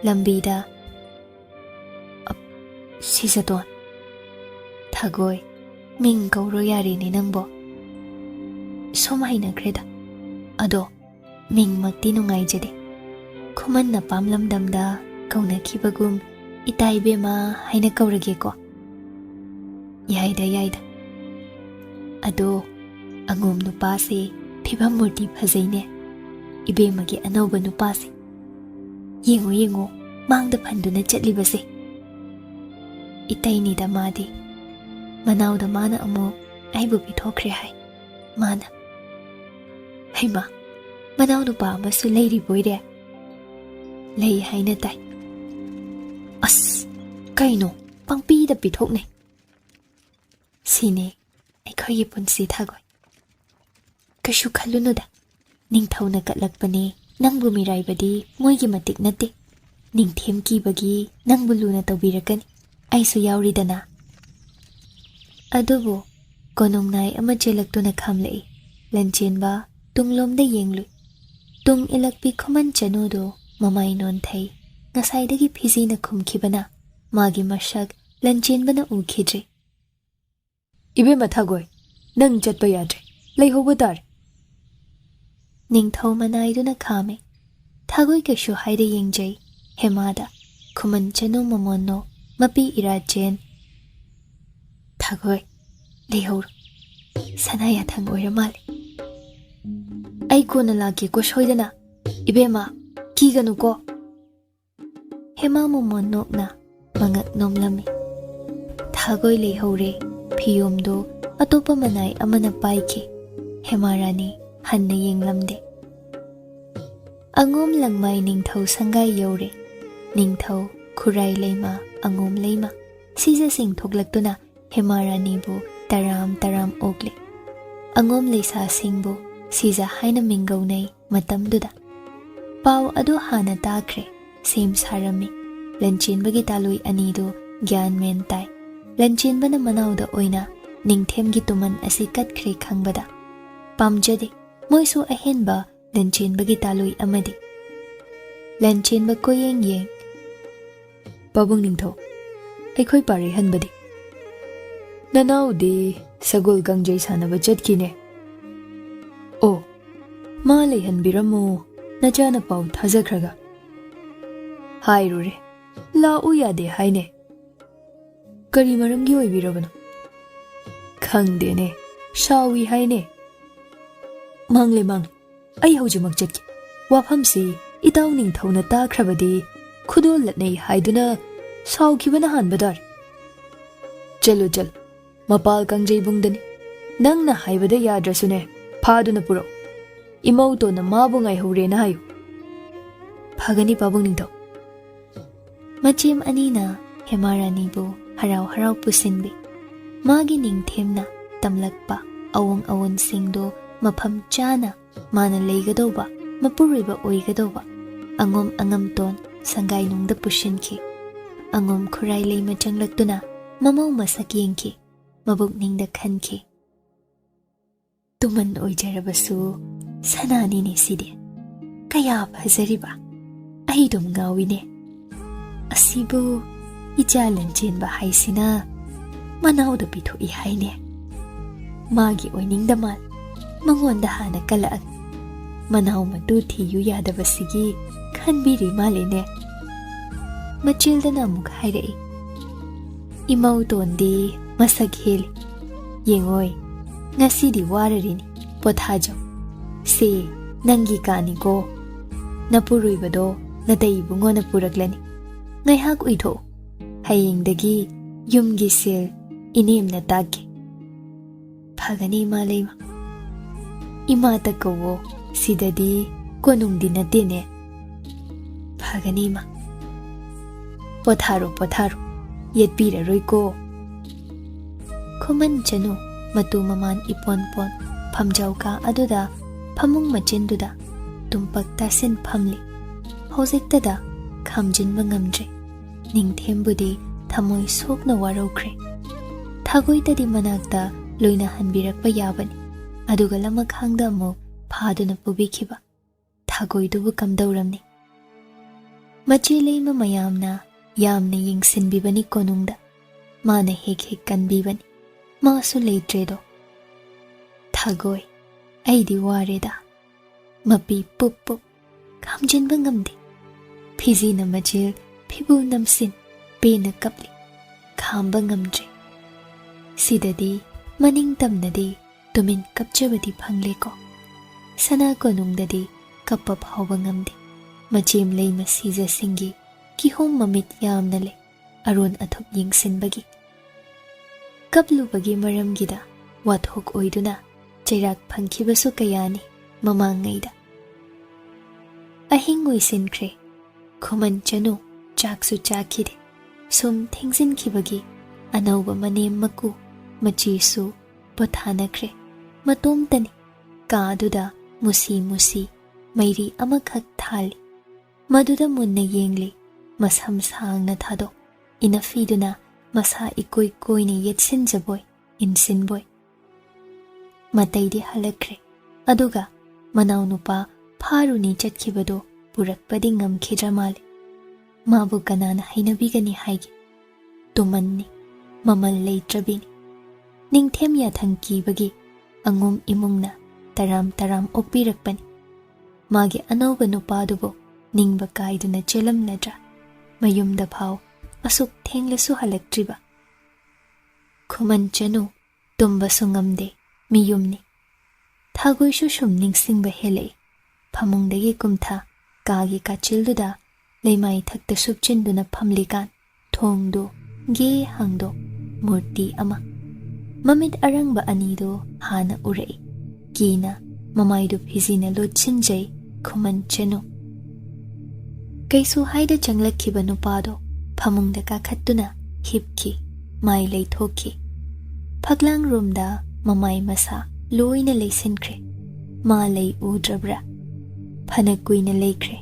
lambida Sizadon Thagoi Ming gauro yari ni nangbo Somai na greda Ado Ming magti nungai jade Khuman na pamlamdamda kauna kibagum Itaibe ma haina kaurage ko Yaida Ado Angom nupase Phibam murti phazaine Ibe magi anawba nupase Yengo Mangda panduna chatlibase Itaini da madi Manaw da mana amo Aibu bithokre hai Mana Haima Manaw nupa amasu leiri boire Lei haina tai As Kaino Pangpi da bithokne Sine Aikhoyi punsi thagoi Kashu khalunu da Ningthaw na katlakpane Nangbu miraibadi Moigi matik nate Ningthemgi bagi Nangbu luna tawbirakani Aisu yauridana Adubo Konongnai ama chelaktuna khamlei Lanchenba tunglomda yenglui Tung ilakpi Khuman Chanu do mamai non thai Ngasaidagi phizi na khumkhibana Magi masak Lanchenba na ukhidre Ibe mathagoi Nang chatpa yadre Leihoba dar Ningthaw manaiduna khame Thagoi kashu haide yengjai Hemada Khuman Chanu mamonno Mapi irajen Thagoi Leihor Sanaya thang oiramali Ai kona lagi ko shoidana Ibema Kiganu ko Hema momon na Mangak nomlami Thagoi leihore Piyomdo Atopa manay amana paiki Hemarani Hanna yenglamde Angom langmay Ningthaw sangai yore Ningthaw Khurai leima Angom leima Siza sing thoglaktuna Hemarani bu taram ogle Angom leisa singbu Siza haina mingaw nay matamduda Pau ado hana takre Same sarami Lanchenbagi taloy anido Gyan mentay Lanchenba na manaw da oina Ningthemgi tuman asikat kre khangbada Pamjade Moiso ahenba Lanchenbagi taloy amadi Lanchenba ko yeng Pabong Ningthaw Aikhoy pare hanbadi Nanaw di Sagol gangjay sanaba chatkine O Malay hanbiramo Najana pau thazakraga Hai rure La uyade haine Kari maramgi oibirabano Khangdene Shawi haine Mangle Ai haujimak chatki Wafamsi Itaw Ningthaw na takrabadi Khudol latnay haiduna Sawkibana hanbadar Chalo Mapal kangjay bungdani Nang na haibada yadrasune Phaduna puro Imauto na mabungay hore na hayo Phagani Pabong Ningthaw Machim anina Hemarani bu haraw pusinbi Magi Ningthemna Tamlakpa awang singdo Mapam chana Mana leigadoba Mapuriba oigadoba Angom angamton Sangai nungda pushinki angom khurai lei ma changlaktuna mamau masak yengki mabuk ningda khanki tuman oijarabasu sanani ne sidi kaya phajariba ai dum ngawine asibu icha Lanchenba haisina manau da pitho I haine magi oiningda mal mangonda hana kala manau matu thiyu yadabasigi khanbiri malene machildana muk hairei imau tondi masak hel yengoi ngasidi wararini pothajo se nangi kani ko napuruibado natei bungona puraklani ngaihak uitho hayengdagi yumgi sil inemna tagge phagani malema imata kowo sidadi konungdi natene phagani ma potharo yetpira roiko Khuman Chanu matu maman ipon pon phamjauka aduda phamung machenduda tumpak tasin phamli hojektada khamjinba ngamdre Ningthembudi thamoi sokna warokre thagoitadi manakta loina hanbirakpa yabani aduga lamakhangda mo phaduna pubikhiba thagoidubu kamdauramni machilei mayamna yamne yingsinbibani konungda mana hek kanbibani masu leitredo thagoi aidi wareda mapi pup khamjinba ngamde phizina machil phibu namsin pena kapli khamba ngamdre sidadi maning tamnadi tumin kapchabadi phangleko sana konungdadi kappa phawba ngamde machim lei masija singi kihom mamit yamna le aron athop yingsinbagi kaplubagi maramgida wathok oiduna chairak phangkhibasu kayani mamangaida ahing oisinkhre Khuman Chanu chaksu chakhide sum thengsinkhibagi anauba manem maku machisu pothanakre matomtani kaduda musi mairi amakhak thali maduda munna yengli masam sangna thado inafiduna masa ikoi koine yetsinjaboy insinboy mataidi halakre aduga manau nupa pharuni chatkibado purakpadi ngamkhidra male mabu kanana hainabigani haigi tumanni mamal leitrabini Ningthem yathangkibagi angum imungna taram opirakpani magi anauba nupadubo ningba kaiduna chelamnadra mayumda phau asuk thenglesu halaktriba Khuman Chanu tumba sungamde miyumni thagoishu shum ningsingba helei phamungdagi kumtha kagi kachilduda leimai thakta subchinduna phamlikan thongdu ge hangdo murti ama mamit arangba anido hana urei kina mamaidu phizina lochinjai Khuman Chanu kaisu haida changlakhiba nupado phamungda kakhattuna hipki mai leithokhi phaglang roomda mamai masa loina leisinkhre ma lei udrabra phana kuina leikhre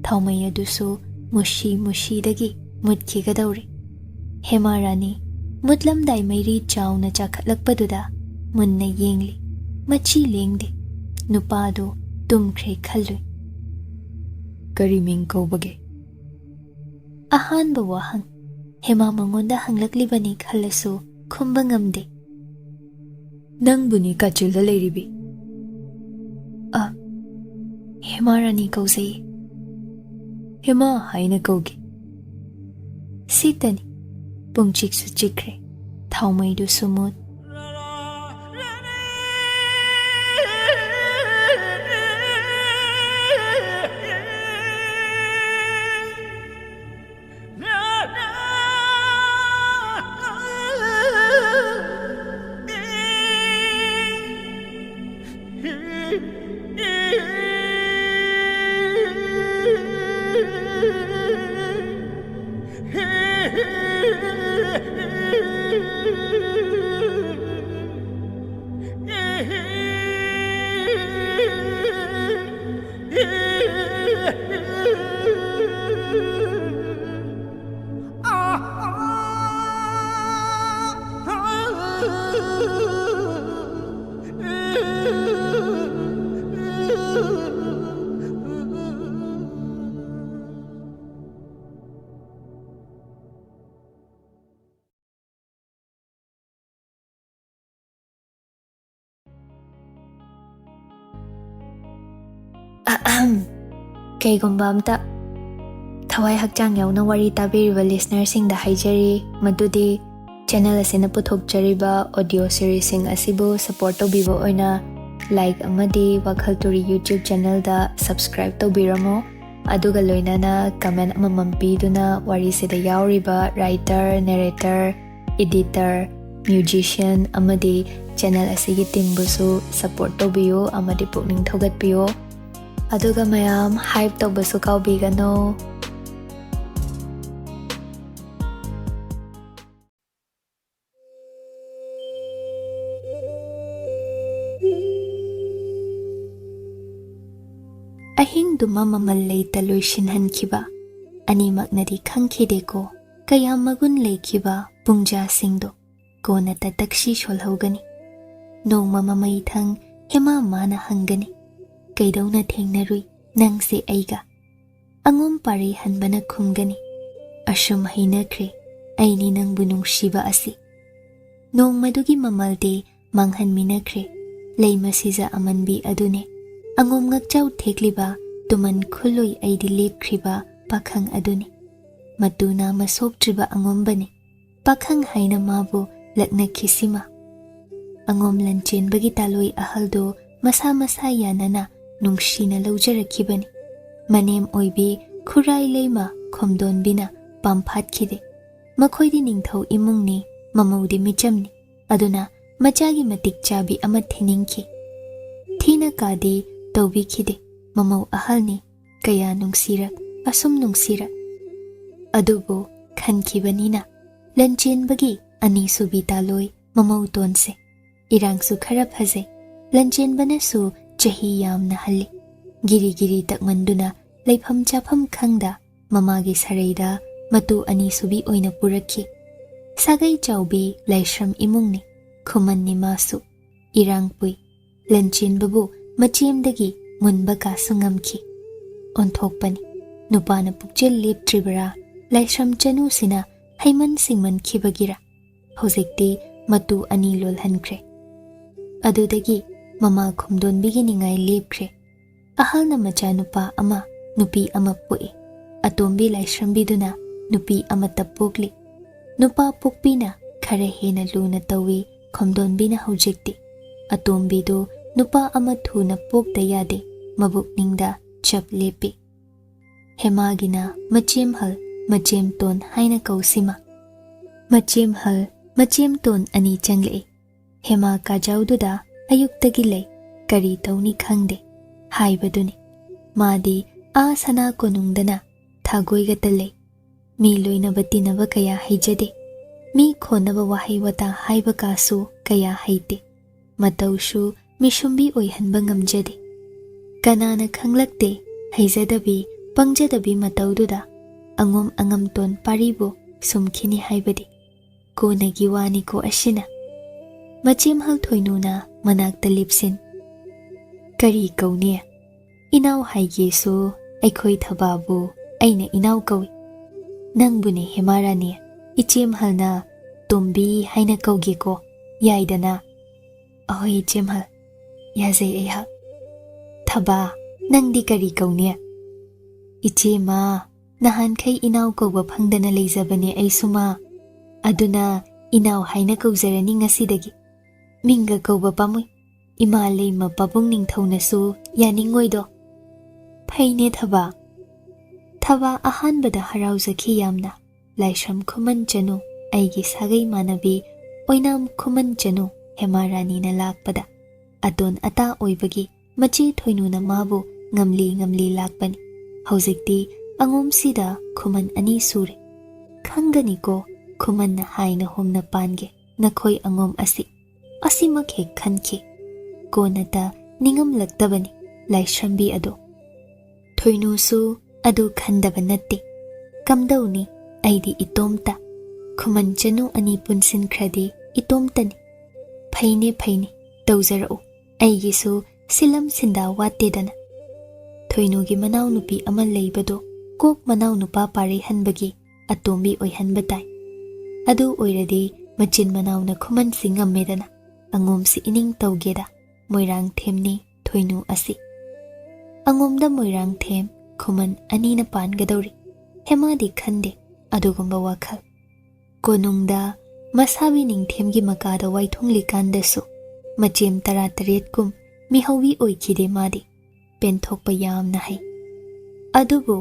thaumai adusu mushi dagi mutkhigadauri hemarani mutlamdai mairi chauna chakhatlakpaduda munna yengli machi lengde nupado tumkhre khallui kari ming kaubage ahanba wahang hema mangonda hanglaklibani khallasu khumba ngamde nangbuni kachilda leiribi hemarani kauzai hema haina kaugi sitani pungchiksu chikre thaumaidu sumut Kaygumba amta thawai hakchang yauna wari tabiriba listener sing da haijari madudi channel asina puthokjariba audio series sing asibu support tobibo oina like amadi WakhaL Turi YouTube channel da subscribe tobiramo aduga loinana comment amamam piduna wari sida yauriba writer narrator editor musician amadi channel asigi team busu support tobiyo amadi pukning thogatpiyo aduga mayam hype tobasu kaubigano ahing duma mamal leita loishinhan kiba animak nadi khangkhideko kaya magun leikiba pungja singdo kona tatakshi sholhaugani nongma mamai thang hema mana hangani kaidona thengnarui nangse aiga angom pare hanbana khumgani ashum hainakre aini nangbu nungshiba asi nongmadugi mamalde manghan minakre leimasiza amanbi adune angom ngakchau thekliba tuman khuloi aidi lepkhriba pakhang aduni matuna masoptriba angom bane pakhang haina mabu lakna khisima angom Lanchenba gi taloi ahaldo masa masa yanana nungshina laujarakhibani manem oibi khurai leima khomdon bina pamphat khide makhoidi ningthau imungni mamaudi michamni aduna machagi matik chabi ama thiningki thina kadi tawbi khide mamau ahalni kaya nungsirak asum nungsirak adubo khankibanina Lanchenbagi ani subi taloi mamau tonse irangsu khara phaje Lanchenbana su chahi yamna halli giri giri takmanduna leifam chafam khangda mamagi saraida matu ani subi oina purakhi sagai chaubi laishram imungni Khuman ni masu irangpui Lanchenbabu machemdagi munba ka sungamki onthokpani nupana pukchel leptribara laishram Chanu sina haiman singman khibagira hojekti matu ani lolhankre adudagi mama khomdon biginingai lepkre ahalna macha nupa ama nupi ama poi atombi laishram biduna nupi ama tapokli nupa pokpina khare hena luna tawi khomdon bina hojekti atombi do nupa ama thuna pokta yade mabuk ningda chap lepi hemagina machem hal machem ton haina kausima machem hal machem ton ani changle hema ka jaududa ayuktagi lei kari tauni khangde haibaduni madi a sana konungdana thagoiga tale mi loina batinaba kaya haijade mi khonaba wahai wata haiba kasu kaya haite matawshu mishumbi oihanba ngamjade kanana khanglakte haijadabi pangjadabi matawduda angom angam ton paribo sumkhini haibadi konagi wani ko ashina machem hal thoinuna manakta lipsin kari kauni inaw haige so aikhoi thababu aina inaw kawi nangbune hemarani ichem halna tombi haina kauge ko yaidana ahoy ichem hal yazai aiha thaba nangdi kari kauni ichema nahan khai inaw kauba phangdana leijabane aisuma aduna inaw haina kauzarani ngasidagi minga kauba pamui ima leima papung ningthaunasu yaningoido phaine thaba ahanbada harauzakhi yamna laishram Khuman Chanu aigi sagai manabi oinam Khuman Chanu hemarani na lakpada adon ata oibagi machi thoinuna mabu ngamli lakpani hojekti angom sida Khuman ani sure khangani ko Khuman na haina homna pange nakhoi angom asimak he khanki konata ningam laktabani laishrambi ado thoinu su adu khandaba natte kamdauni aidi itomta Khuman Chanu ani punsin khradi itomtani phaine tawzarau aigi su silam sinda watedana thoinu gi manaw nupi ama leibado kok manaw nupa pare hanbagi atombi oihanba tai adu oiradi machin manawna Khuman singam medana angom si ining tawgeda moirang themni thoinu asi angomda moirang them Khuman anina pangadori hema di khande adugumba wakhal konungda masabi Ningthemgi makada waithungli kandasu machem tara taret kum mihawi oikhide madi penthokpa yamna hai adubu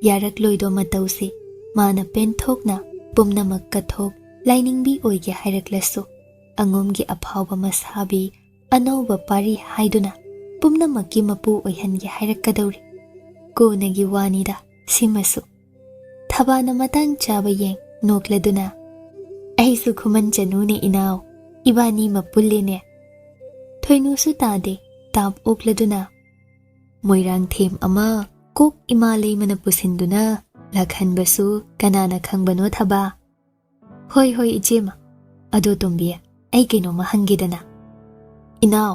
yarak loido matause mana penthokna pumnamak kathok lainingbi oige hairaklesu angomgi aphawba masabi anauba pari haiduna pumnamakki mapu oihangi hairakadori konagi wanida simasu thabana matang chaba yeng nokladuna aisu Khuman Chanu ne inaw ibani mapullene thoinusu tade tab okladuna moirang them ama kok imalay mana pusinduna lakhanbasu kanana khangbano thaba hoi hoi ijema ado tombiya ai kaino mahangidana inaw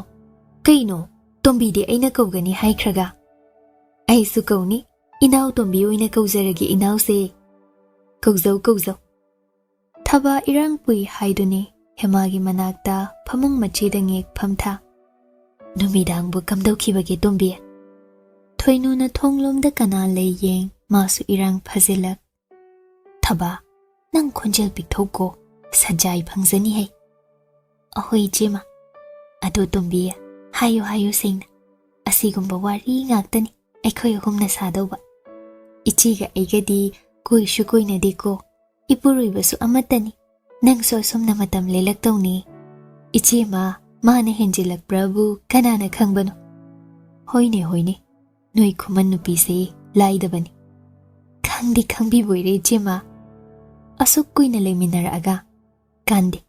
kaino tombi de aina kawgani haikhraga aisu kawni inaw tombi oina kawjaragi inaw se kawzau thaba irang pui haiduni hemagi manakta phamung machida ngek phamtha numidang bu kamdaukibage tombiya thoinuna thonglomda kana lei yeng masu irang phazilak thaba nang khonjel pikthoko sajai phangjani hai ahoi jema ado tombiya hayo singna asigumba wari ngaktani aikhoi humna sadauba ichiga aigadi koishu koina deko ipuruibasu amatani nangso sumna matam lelaktawni ichema mana henjilak prabu kanana khangbano hoine noi Khuman nupise laidabani khangdi khangbi boire jema asuk kuina leminaraga kande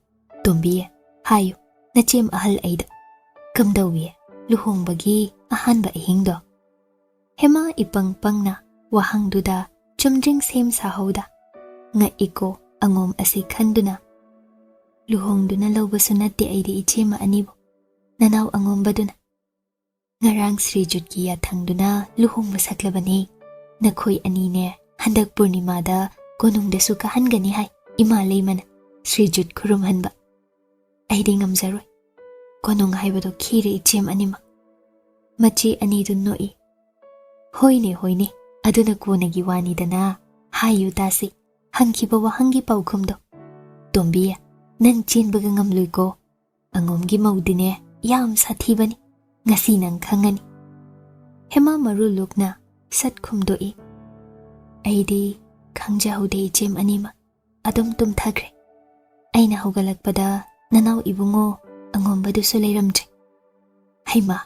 tombiya hayo nachem ahal aida kamdawiye luhongbagi ahanba ahingdo hema ipang pangna wahangduda chumdring sem sahauda nga iko angom asi khanduna luhongduna lawbasu natte aidi ichema anibo nanaw angom baduna ngarang Sri Jutki yathangduna luhongba saklabani nakhoi anine handak purnimada konungdasu kahangani hai imalay mana Sri Jut khurumhanba aidi ngamjaroi konung haibado khire ichem anima machi anidu noi hoine aduna konagi wanidana hayu tasi hangkiba wahangi paukhumdo tombiya nang chenbaga ngamluiko angomgi maudine yam sathibani ngasi nang khangani hema maru lukna sat khumdoi aidi khangjahode ichem anima adum tumthakre aina hogalakpada nanaw ibungo angombadu leiramje haima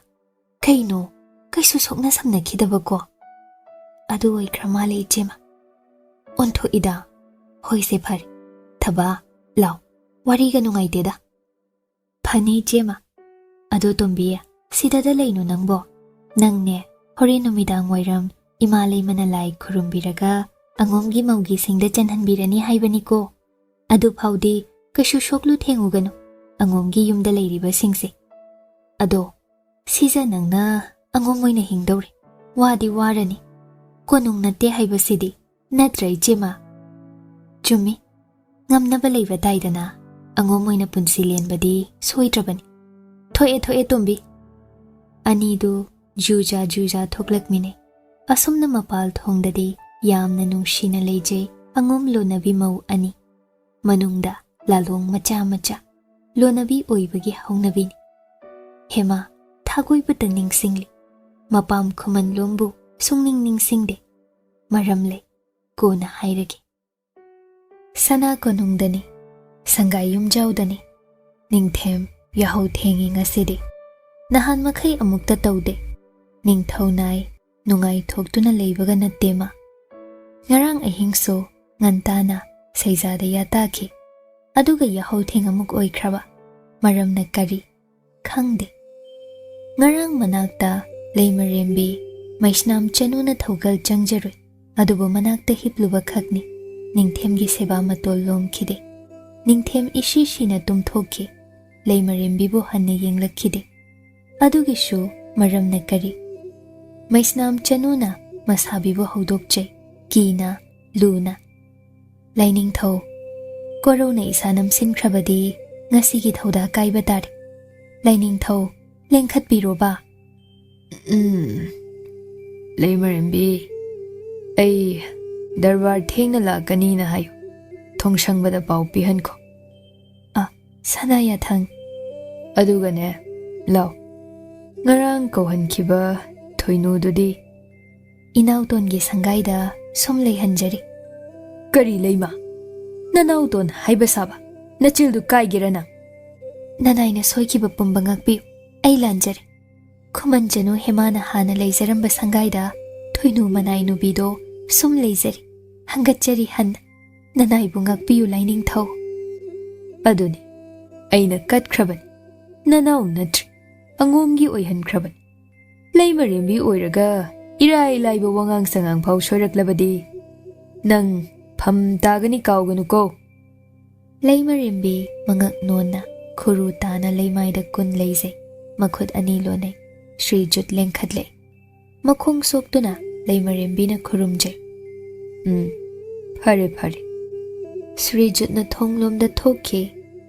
kaino kaisu sokna samna khidabako adu oi kramale icema ontho ida hoise phari thaba law wariga nungai deda phani jema ado tombiya sidada leinu nangbo nangne hore numidang wairam imalay manalai khurumbiraga angomgi maugi singda chanhanbirani haibaniko adu phaudi kashu shoklu thenguganu angomgi yumda leiriba singse ado siza nangna angom moina hingdori wadi warani konung natte haibasidi natrai jema chumi ngamnaba leiba daidana angom moina punsi lenbadi soidrabani thoe tombi anidu juja thoklakmine asumna mapal thongdadi yamna nungshina leije angom lonabi mau ani manungda lalong macha lonabi oibagi haunabini hema thagoi butang ningsingli mapam Khuman lombu sungning ningsingde maramle kona hairagi sana konungdani sangai yumjaudani ningthem yahau thengi ngasidi nahan makhai amukta taude ningthaunai nungai thoktuna leibaga nattema ngarang ahingso ngantana saizada yataki aduga yahau theng amuk oikraba maramna kari khangde ngarang manakta leimarembi maisnam Chanuna thogal changjaroi adubu manakta hipluba khakni Ningthemgi seba matol lomkhide Ningthem ishishina tumthokki leimarembibu hanne yenglakhide adugishu maramna kari maisnam Chanuna masabibu hodokchai kina luna lainingthau korona isanam sinkhrabadi ngasigi thoda kaiba tare lainingthau lengkhat biroba Leimar ai darbar thengna lakani na hayo thongshangbada pau pihan ko Sana yathang adugane law ngarang kauhan khiba thoinu dudi inauton gi sangaida som leihanjari kari leima nanauton haiba saba nachil du kai girana nanaina soikiba pumba ngakpi ai lanjari Khuman Chanu hemana hana leizaramba sangaida thoinu manai nubido som leizari hangachari han nanai bu ngakpiu laining thau aduni aina kat khraban nanau natri angomgi oihan khraban leimarembi oiraga irai laiba wangang sangang phau soiraklabadi nang pham tagani kauganu ko Leimarembi mangak nona khuru tana leimaida kun leizai makhut ani lonai Shri Jut lengkhatle makhong soktuna Leimarembi na khurumjai phare phare Shri Jut na thonglomda thokki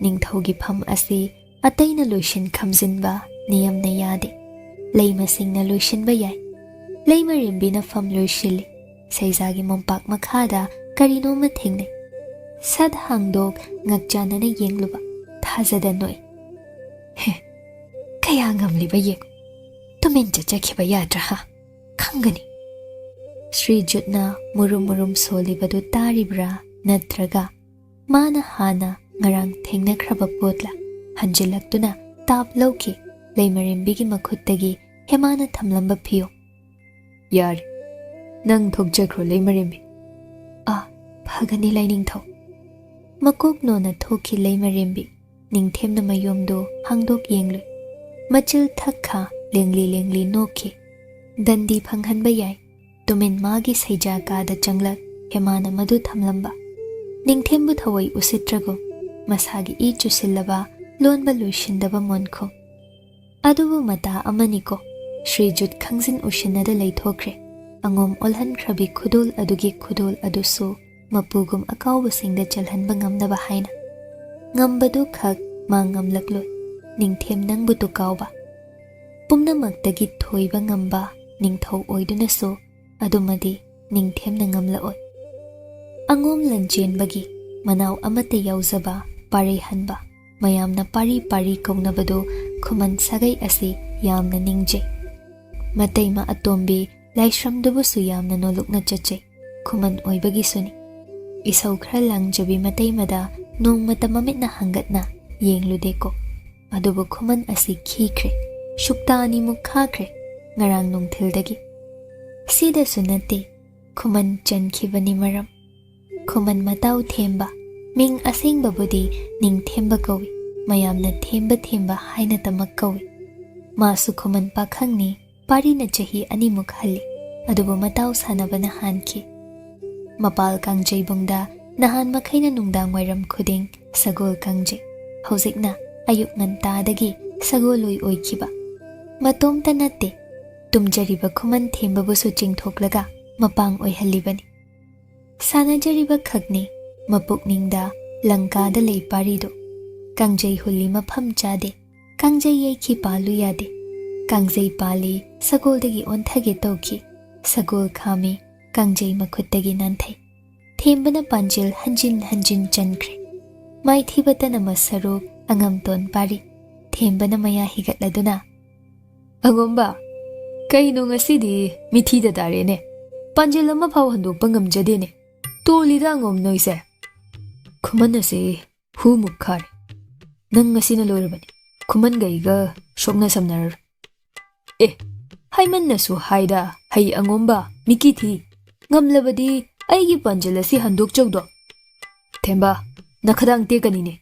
Ningthaugi pham asi ataina loishin khamjinba niyam na yade leima singna loishinba yai Leimarembi na pham loishili seizagi mompak makhada karino ma thengne sad hangdok ngakjana na yengluba thajada noi he kaya ngamliba yek tumen chakhiba yadra ha khangani Shri Jutna murum solibadu taribra natraga mana hana ngarang thengna khraba potla hanjilaktuna tap lauki Leimarembi gi makhuttagi hemana thamlamba phiyo yar nang thokjakhro Leimarembi phagani laining thau makok nona thoki Leimarembi Ningthemna mayomdo hangdok yenglui machil thakha lengli noki dandi phanghanba yai tumen magi saija kada changlak hemana madu thamlamba Ningthembu thawai usitrago masagi I chusillaba lonba luishindaba monkho adubu mata amaniko Shri Jut khangjin ushinada leithokre angom olhan khrabi Khudol adugi Khudol adusu mapugum akawba singda chalhanba ngamnaba haina ngambadu khak ma ngamlakloi Ningthem nangbu tu kawba pumnamaktagi thoiba ngamba ningthau oidunaso adumadi Ningthem na ngamlaoi angom Lanchenbagi manaw amate yauzaba pare hanba mayamna pari kaunabado Khuman sagai asi yamna ningje matayma atombi laishramdubusu yamna nolukna chache Khuman oibagi suni isaw khra langjabi mataymada nongmata mamitna hangatna yengludeko adubu Khuman asi khikre shukta animuk khakre ngarang nongthildagi sida sunate Khuman chankhibani maram Khuman matau themba ming asengba budi Ningthemba kawi mayamna themba haina tamak kawi masu Khuman pakhangni pari na chahi animuk hali adubu matau sanabana hanki mapal kangjay bungda nahan makhaina nungdang wairam khuding sagol kangjay hojikna ayuk ngantadagi sagoloi oikiba matomta natte tumjariba Khuman themba busu chingthoklaga mapang oihalibani sanajariba khagni mapukningda langkada lei parido kangjay huli mafam chade kangjay yaiki palu yade kangjay pali sagoldagi onthage tawki sagol khami kangjay makhuttagi nanthai thembana panjil hanjin chankre mai thibatana masaru angamton pari thembana maya higatladuna angomba kaino ngasidi mithida darene panjil ama phau handokpa ngamjadene tolida angom noise Khuman ase hu mukhare nang ngasina loirabani Khuman gaiga shokna samnar haiman nasu haida hai angomba miki thi ngamlabadi aigi panjil asi handok chawdo themba nakhadang te kanine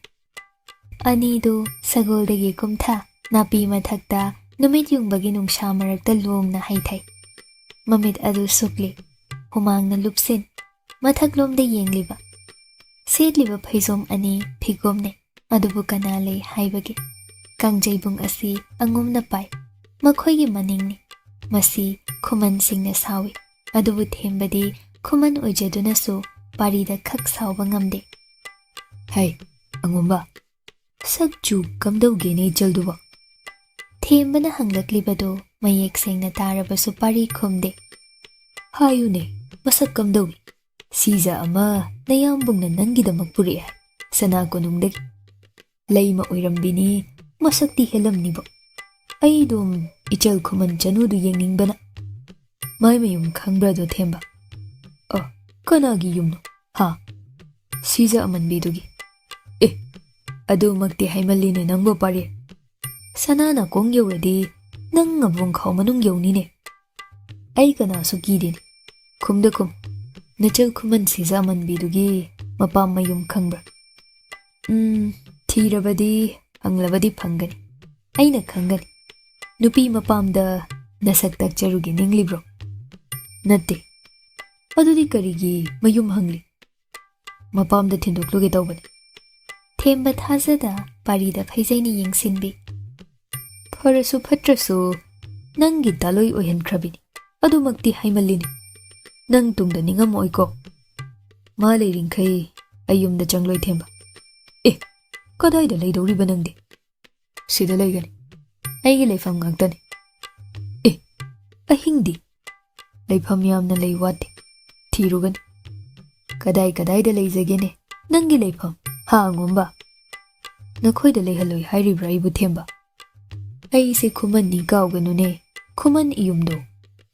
anidu sagoldagi kumtha napi mathakta numit yungbagi nungsa marakta lomna haithai mamit adu sukli humangna lupsin mathaklomda yengliba setliba phaizom ani phigomne adubu kanale haibagi kangjay-bung asi angomna pai makhoigi maningni masi Khuman singna sawi adubu thembadi Khuman oijadunasu parida khak sawba ngamde hai angomba sakchu kamdawgene jalduba thembana hanglaklibado mayek sengna tarabasu pari khumde Hayune, masak kamdawi. Siza ama nayambungna nanggidamak puriya. Sana ko nungdag. Layma oirambini, masakti helamnibo. Ay dum ichal Khuman Chanu du yengingbana. May mayum khangbra do themba. Oh, kanagi yumno. Ha. Siza aman bidugi. Adu magti haimalline nangbo pare. Sanana kong yawradi nang ngabung khaw manung yawnine. Ay kana su gidin. Khumda khum. Nachal Khuman siza aman bidugi mapam mayum khangbra. Thirabadi hanglabadi phangani. Aina khangani. Nupi mapamda nasak takcharugi ninglibro. Natte. Adudi karigi mayum hangli. Mapamda thindokluge tawbani. Themba thazada parida phaizaini yengsinbi. Pharasu phatrasu nangi daloi ohenkrabini. Adumakti haimalini. Nang tungda ningamoi ko. Ma leiringkhai ayumda changloi themba. Kadaida leidoriba nangdi. Sida leigani. Aigi leifam ngagtani. Ahingdi. Leifam yamna leiwati. Thirugani. Kadaida leizagene. Nangi leifam. Ha ngomba. Nakhoida leihaloi hairibra ibu themba. Aise Khuman ni gawganune. Khuman iyumdo.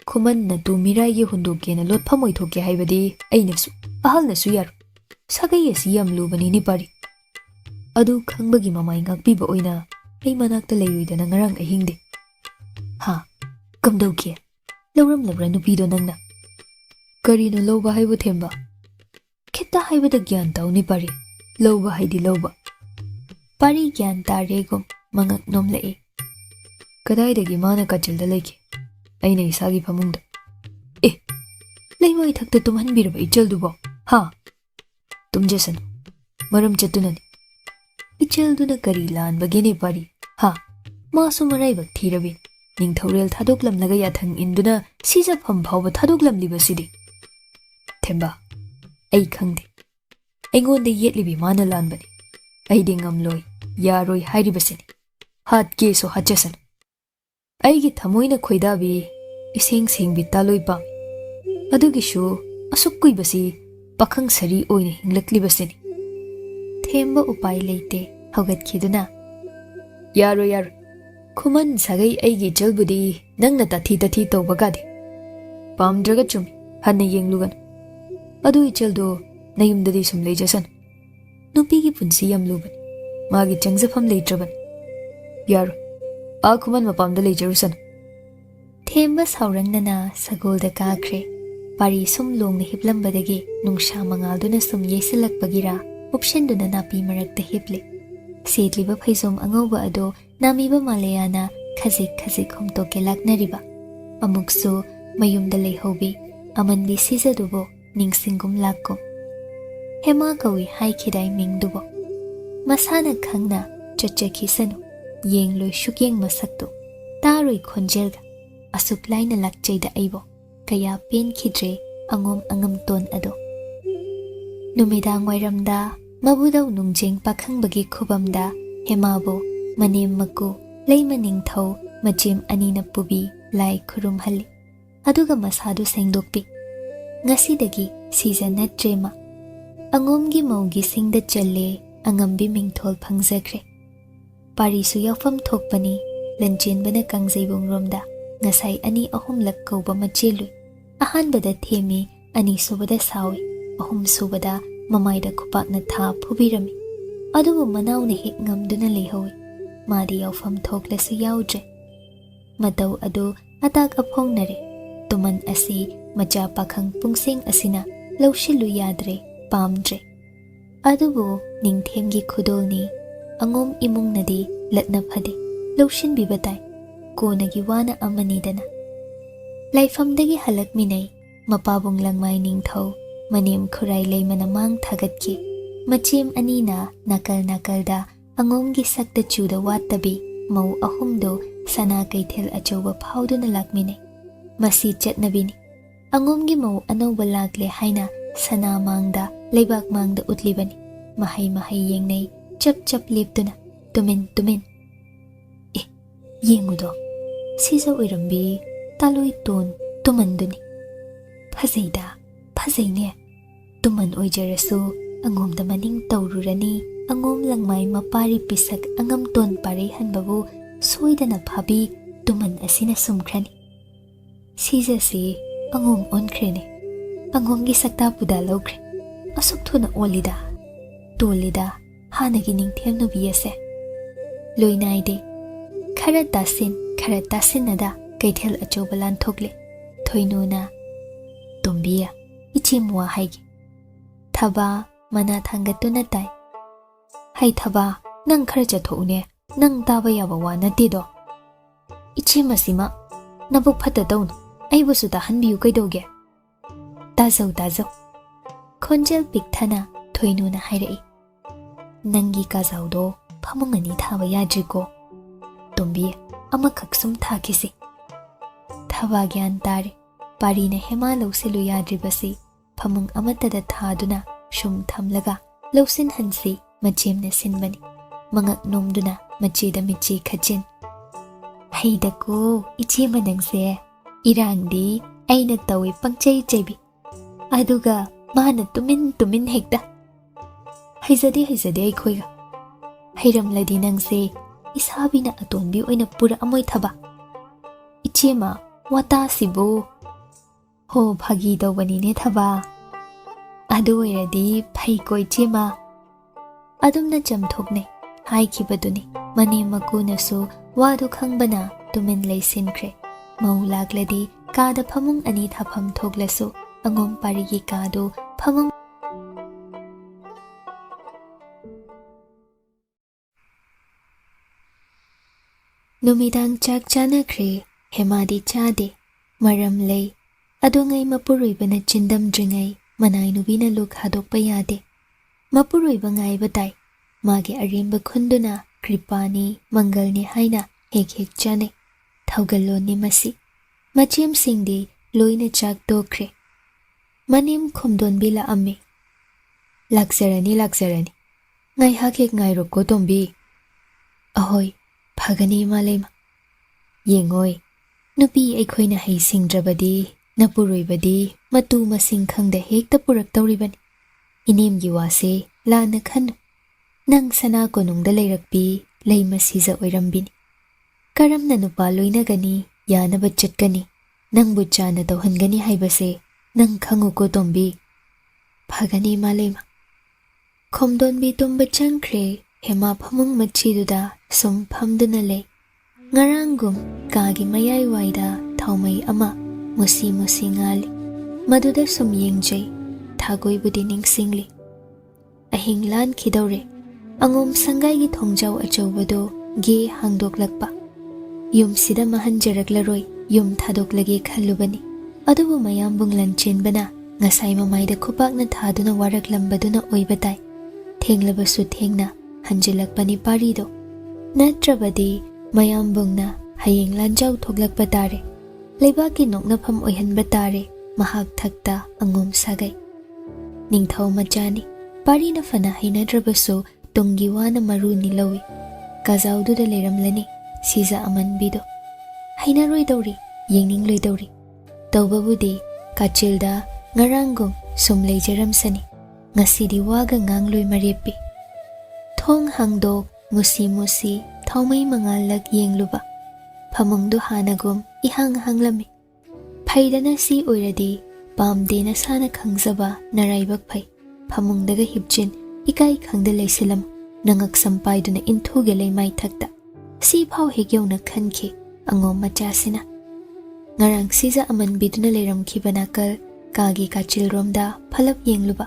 Khuman na tu miraigi hundokena lotphamoi thoke haibadi ainasu. Ahalnasu yaru. Sagai asi yam lubani ni pari. Adu khangbagi mamai ngakpiba oina ai manakta leiyuidana ngarang ahingde. Ha. Kamdauke. Lauram labra nupido nangna. Karino lawba haibu themba. Khita haibada gyan tauni pari. Lawba haidi lawba. Pari gyan taregum mangak nomlae. Kadaidagi mana kachilda leike. Aina isagi pamungda. Leimai thakta tumhanbiraba ichaldubo. Ha. Tumjesanu. Maram chatunani. Ichalduna kari lanbagene pari. Ha. Masu maraibak thirabin. Ningthorel thadoklamlaga yathang induna sijafam phawba thadoklamlibasidi. Themba. Ai khangde. Aingonda yetlibi mana lanbani. Aidi ngamloi. Yaroi hairibasini. Hat keso hachasan. Aigi thamoina khoidabi iseng sengbi taloi pami. Adugishu asuk kuibasi pakhang sari oina hinglaklibasini. Themba upai leite haugatkiduna. Yaro. Khuman sagai aigi jalbudi nangna tathi tawbagadi. Pamdraga chumi hanna yenglugan. Adu ichaldo nayumdadi sum leijasan. Nupigi punsi yam lubani. Magi changjafam leitraban. Yaro. Khuman mapamda leijarusan. Themba saurangnana sagolda kakre. Pari sum longna hiplambadagi nungsha mangalduna sum yeisilakpagira upshenduna napi marakta hiple. Setliba phaisum angauba ado namiba malayana khazik humtoke laknariba. Amuksu mayumda leihobi amanbi sizadubo ningsingum lakkum. Hema kawi haikidai mingdubo. Masana khangna chachakhisanu. Yengloi shukyeng masakto. Taroi khonjelga. Asuk laina lakchayda aibo. Kaya penkhidre angom angam ton ado. Numidang wairamda mabudaw nungjeng pakhangbagi khubamda hemabo manem maku leima ningthau machim anina pubi lai khurumhalli. Aduga masadu sengdokpi. Ngasidagi siza natrema. Angomgi maugi singda challe angambi mingthol phangzakre. Parisu yafam thokpani Lanchenbana kangzaibung romda ngasai ani ahumlak kauba machelui. Ahanbada themi ani subada sawi. Ahum subada mamaida kupakna tha phubirami. Adubu manawna hek ngamduna leihawi. Madi yafam thoklasu yaudre. Matau adu atak aphongnare. Tuman asi macha pakhang pungsing asina lawshilu yadre pamdre. Adubu Ningthemgi Khudolni angom imung nadi latna phade lawshin bibatai konagi wana amanidana. Laifamdagi halakminay mapabong langmay ningthau manim khurai leimana mang thagatki. Machim anina nakal-nakalda angomgi sakta chuda wattabi mau ahumdo sana kaithel achauba phawduna lakminay. Masi chatnabini. Angomgi mau anawba lagle haina sana mangda leibak mangda utlibani. Mahay yengnay chap liptuna tumin. Yengudo. Siza uirambi taloy ton tumanduni. Fazayda, fazayne. Tuman oijarasu, angom da maning taururani, angom langmay mapari pisak angam ton pare hanbabu, soidana phabi, tuman asina sumkrani. Sijasi, angom onkrene. Angom gi sakta puda lokre. Asuk thuna olida. Tolida, hanagi Ningthemgi ase. Loinaide. Khara tasin nada, kaithel achobalan thokle. Thoinuna. Tombiya, ichimwa haigi. Thaba, mana thangatuna tai. Hai thaba, nang khara chathoune, nang taba yaba wana tido. Ichimasima, nabuk phata daun, aibusu ta hanbiyu kaidoge. Tazau. Khonjel pikthana, thoinuna hairai. Nangi kazaudo, phamungani thaba yadriko. Tombi, amakhak sum thakisi. Thaba gyan tare. Parina hema lausilu yadribasi, phamung amatada thaduna, shum thamlaga, lausin hansi, machimna sinbani, mangak nomduna, machida michi khachin. Haidako, ichi manangse, irangdi, aina tawi pangchay chaybi. Aduga, mana tumin hekta. Haizade aikhoiga. Hairamladi nangse, isabina atonbi oina pura amoy thaba. Ichima, wata sibu. Ho phagi dawani ne thaba. Adu oiradi phai koi chema. Adumna chamthokne hai khibaduni mane makunasu wadu khangbana tumin leisinkhre. Mau lagladi kada phamung ani thapam thoklasu angom parigi kadu phamung Numidang chak chanakre hemadi chade maram lei. Adongai mapuroibana chindam dringai, manai nubina luk hadokpa yade. Mapuroiba ngai batai, mage arimba khunduna, kripani, mangalni haina, hek chane. Thaugallo ni masi. Machim singdi, loina chak dokre. Manim khumdon bila amme. Lakzarani. Ngai hakek ngai roko tombi. Ahoy, phagani malema. Yengoi, nupi aikhoina hai singdrabadi. Napuroibadi matu masing khangda hekta purak tauribani. Inemgi wase lana khanu. Nang sana konungda leirakpi leima siza oirambini. Karamna nupa loinagani yanaba chatkani. Nang buchana tauhangani haibase nang khangu ko tombi. Phagani malema. Khomdonbi tumba changkre hema phamung machiduda sum phamduna lei. Ngarangum kagi mayai waida thaumai ama. Musi ngali. Maduda sum yengjay. Thagoi budi ningsingli. Ahing lan khidaure. Angom sangai gi thongjaw achawbado ge hangdoklakpa. Yum sida mahanjaraklaroi yum thadoklage khallubani. Adubu mayambung Lanchenbana ngasai mamaida khupakna thaduna waraklambaduna oibatai. Thenglabasu thengna hanjilakpani parido. Natrabadi mayambungna hayeng lanjaw thoklakpa tare. Leibaki noknafam oihanba tare mahak thakta angom sagai. Ningthau machani parina fana hainadrabasu tungi wana maru nilawi. Kazaududa leiramlani siza amanbido. Hainaroi dauri yengningloy dauri. Tawbabudi kachilda ngarangum sumlei jaramsani. Ngasidi waga ngangloy marepi. Thong hangdok musi thaumai mangalak yengluba. Phamungdu hanagum ihang hanglami. Phaidana si oiradi pamdena sana khangjaba naraibak phai. Phamungdaga hipchin ikai khangda leisilam nangak sampaiduna inthuge leimai thakta. Si phau hegyona khanki angom machasina. Ngarang siza amanbiduna leiramkhibana kal kagi kachilromda phalap yengluba.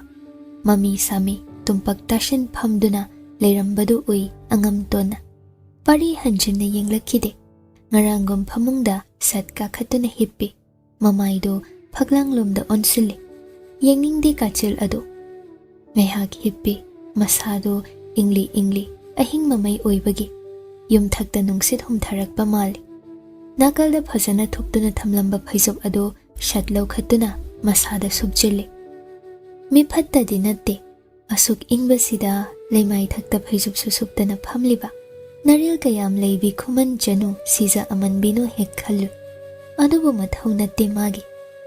Mami sami tumpak tashin phamduna leirambadu ui angam tona. Pari hanjinna yenglakide. Ngarangom phamungda sat kakhatuna hippi. Mamaido phaglanglomda onsili. Yengningdi kachil ado. Ngaihak hippi masado ingli ahing mamay oibagi. Yumthakta nungsit humtharakpa mali. Nakalda phajana thuptuna thamlamba phaisop ado shatlaw khatuna masada subjili. Miphatta dinatte asuk ingbasida leimai thakta phaisop susuptana phamliba. Naril kayam leibi Khuman Chanu siza amanbino hek khallu. Adubu mathau natte magi.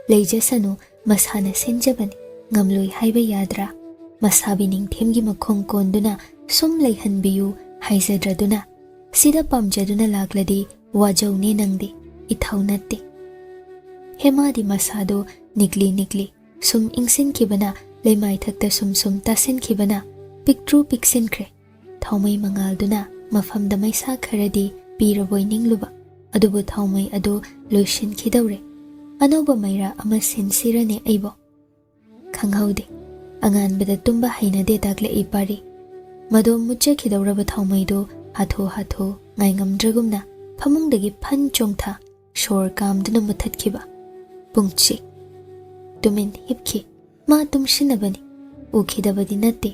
Leijasanu masana senjabani ngamloi haiba yadra masabi ningthemgi makhong konduna sum leihanbiyu haizadraduna sida pamjaduna lagladi wajawne nangdi ithau natte hemadi masado nikli sum ingsin kibana leimai thakta sum tasin kibana piktru piksin kre thaumai mangalduna mafamda maisa kharadi piraboi ningluba adubu thaumai adu loishin khidawre anoba maira ama sinsirane aibo khanghaude angan bada tumba hainade dagle ipari mado mucha khidawraba thaumaido hatho ngaingam dragumna phamungdagi phan chongtha shor kamduna muthatkhiba pungchi tumin hipki ma tumshinabani ukhidabadi natte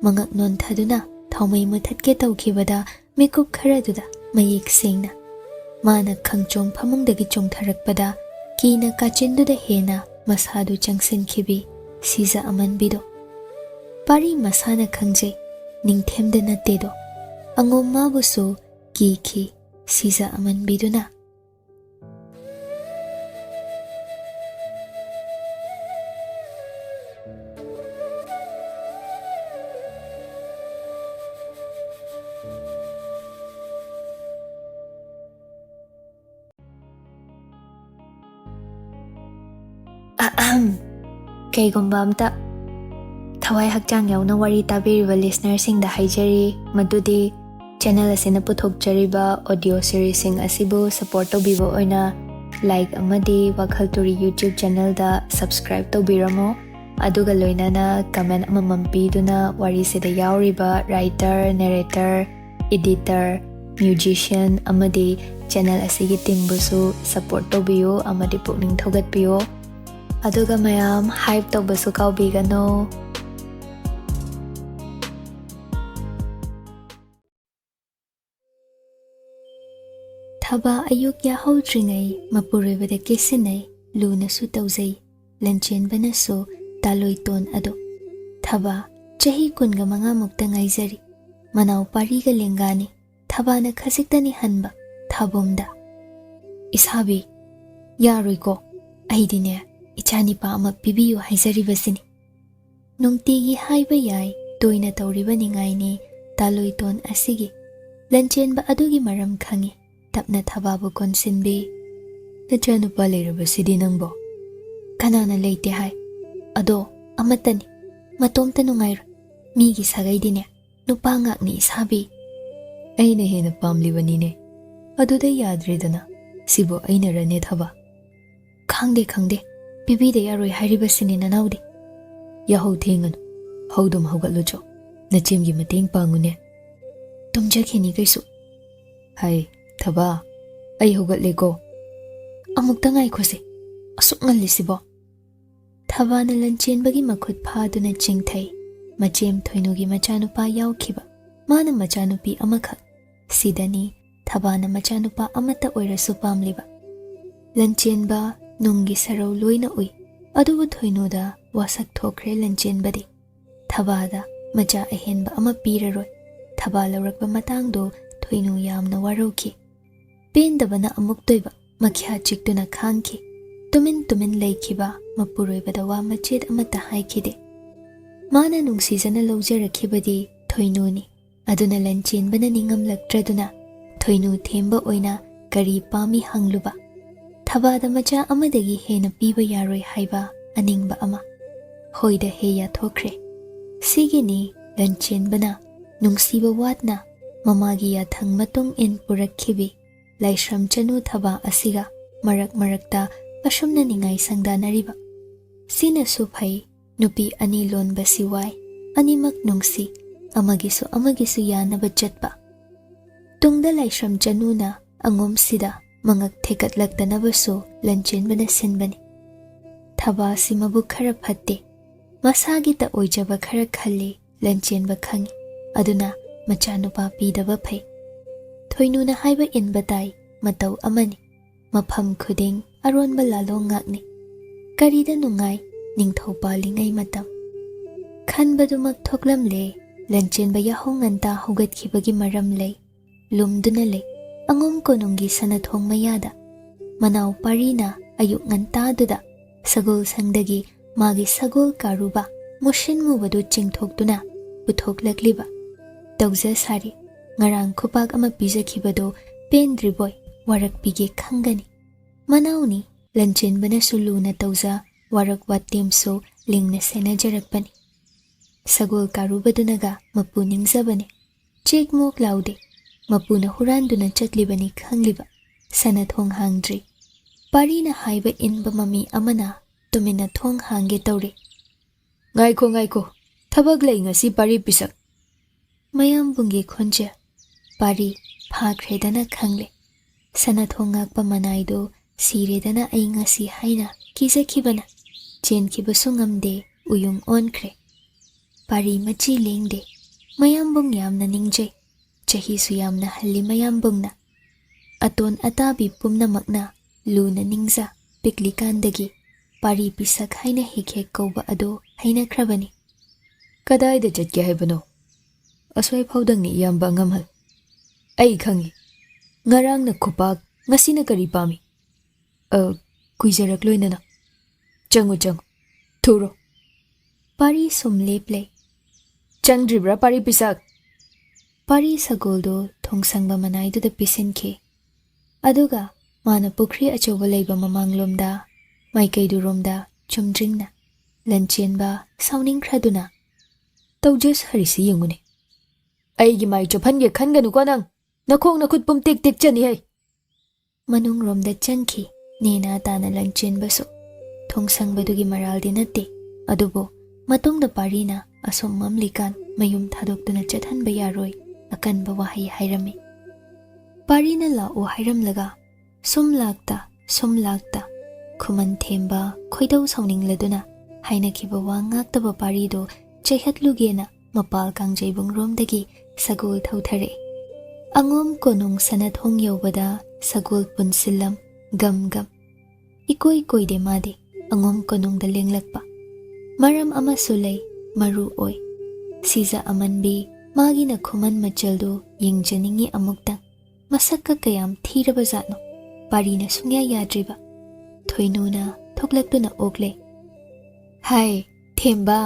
mangak non thaduna thaumai muthatke tawkhibada mekup kharaduda mayik singna mana khangchong phamungdagi chongtharakpada kina kachinduda hena masadu changsin khibi siza amanbido pari masana khangje ningthemda nattedo angom mabusu ki siza amanbiduna Kaygumba amta thawai hakchang yauna wari tabiriba listener singda haijari madudi channel asina puthokjariba audio series sing asibu support tobibo oina like amadi WakhaL Turi YouTube channel da subscribe tobiramo aduga loinana comment amamam piduna wari sida yauriba writer narrator editor musician amadi channel asigi team busu support tobiyo amadi pukning thogatpiyo aduga mayam hype tobasu kaubigano thaba ayuk ya haudringai mapurebada kesinai luna su tauzai Lanchenba su taloi ton ado thaba chahi kunga manga mukta ngaijari manau pari ga lengani thaba na khasiktani hanba thabumda isabi yaroi ko aidine ichani pa ama pibiyu haizari basini nungtigi haiba yai toina tawriba ningai ni taloi ton asigi Lanchenba adugi maram khangi tapna thababu konsinbi Chanu pa leirabasidi nangbo kanana leite hai ado amatani matomta nungair migi sagaidine nupa ngakni isabi aina hena pamlibanine aduda yadredana sibo aina rane thaba khangde bibida yaroi haribasini nanawdi yahau thenganu haudum haugatlucho nachimgi mateng pangune tumjakhini kaisu hai thaba ai haugatleko amukta ngai khose asuk ngalisibo thaba na Lanchenbagi makhut phaduna chingthai machem thoinugi machanupa yaukhiba mana machanupi amakha sidani thaba na machanupa amata oirasu pamliba Lanchenba nungi sarau loina ui adubu thoinuda wasak thokre Lanchenbadi thabada macha ahenba ama piraroi thaba laurakba matangdo thoinu yamna warauki pendabana amuk toiba makhya chiktuna khangki tumin laikhiba mapuroibada wa machet amata haikhide mana nungsijana lawjarakhibadi thoinuni aduna Lanchenbana ningamlaktraduna thoinu themba oina kari pami hangluba thabada macha amadagi hena piba yaroi haiba aningba ama hoida heya thokre sigini Lanchenbana nungsiba watna mamagi ya thang matung in purakhibi laishram Chanu thaba asiga marakta asumna ningai sangdanariba sina suphai nupi ani lonba siwai animak nungsi amagisu yanaba chatpa tungda laishram Chanu na angom sida mangak thekatlakdanabasu Lanchenbana sinbani thaba simabu khara phatte masagi ta oijaba khara khalli Lanchenba khangi aduna machanupa pidaba phai thoinuna haiba inba tai matau amani mafam khuding aronba lalong ngakni karida nungai ningthau palingai matam khanbadumak thoklamle Lanchenba yahong anta hogatkhibagi maram lei lumduna lei angom konungi sanathong mayada manau parina ayuk nganta duda Sagol sangdagi magi sagol karuba mushin mubadu chingthoktuna puthokliba tawja sari ngarang khupak ama pijakhibado pendriboy warak pige khangani manauni Lanchenbana suluna tawja warak watemso lingna senajarakpani sagol karubadunaga mapu ningzabani chekmok laude mapuna huranduna chatlibani khangliba sanathong hangdri parina haiba inba mami amana tumina thong hange tawre ngaiko thabak lei ngasi pari pisak mayam bunge khonja pari phakredana khangle sanathong ngakpa manaido siredana ai ngasi haina kijakhibana chenkhibasu ngamde uyung onkhre pari machi lengde mayam bung yamna ningje chahi su yamna halli mayam bungna aton atabi pumna makna luna ningza piklikandagi pari pisak haina hekhe kauba ado haina khrabani kadai da chatke haibano aswai phaudang ni yamba ngamhal ai khangi ngarang na khupak ngasi na kari pami kuijarak loinana changu thuro pari sumle play changdribra pari pisak pari sagoldo thongsangba manaidu da pisinke aduga mana pukri achoba leiba mamanglomda maikaidu romda chumdringna Lanchenba sauning khraduna tawjas harisi yengune aigi mai chophange khanganu ko nang nakhong na khut pum tek chani hai manung romda changki nena tana Lanchenba so thongsangbadugi maraldi natte adubo matungda parina asom mamlikan mayum thadoktuna chathanba yaroi akanba wahai hairami parina la o hairamlaga sum lakta Khuman themba khoidau sauning laduna haina khiba wa ngaktaba parido chaihatlugena mapal kangjebung romdagi sagol thauthare angom konung sanathong yobada sagol punsilam gam ikoi de made angom konung da lenglakpa maram ama sulai maru oi siza amanbi magina Khuman machaldo yengjaningi amukta masakka kayam thiraba zatno parina sungya yadriba thoinuna thoklaktuna okle hai themba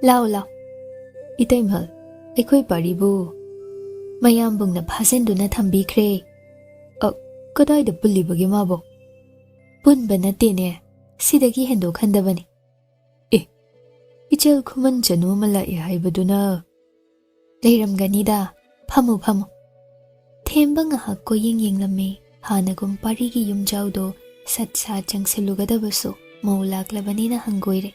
lao itaimhal ekhoi paribu mayam bungna phasenduna thambikre kadai da pulibagi mabo punba natene sidagi hendo khandabani ichel Khuman Chanu malai haibaduna leiramganida phamu themba nga ko yenglamme hanagum parigi yumjaudo satsa changselugadabso maulaklabanina hangoire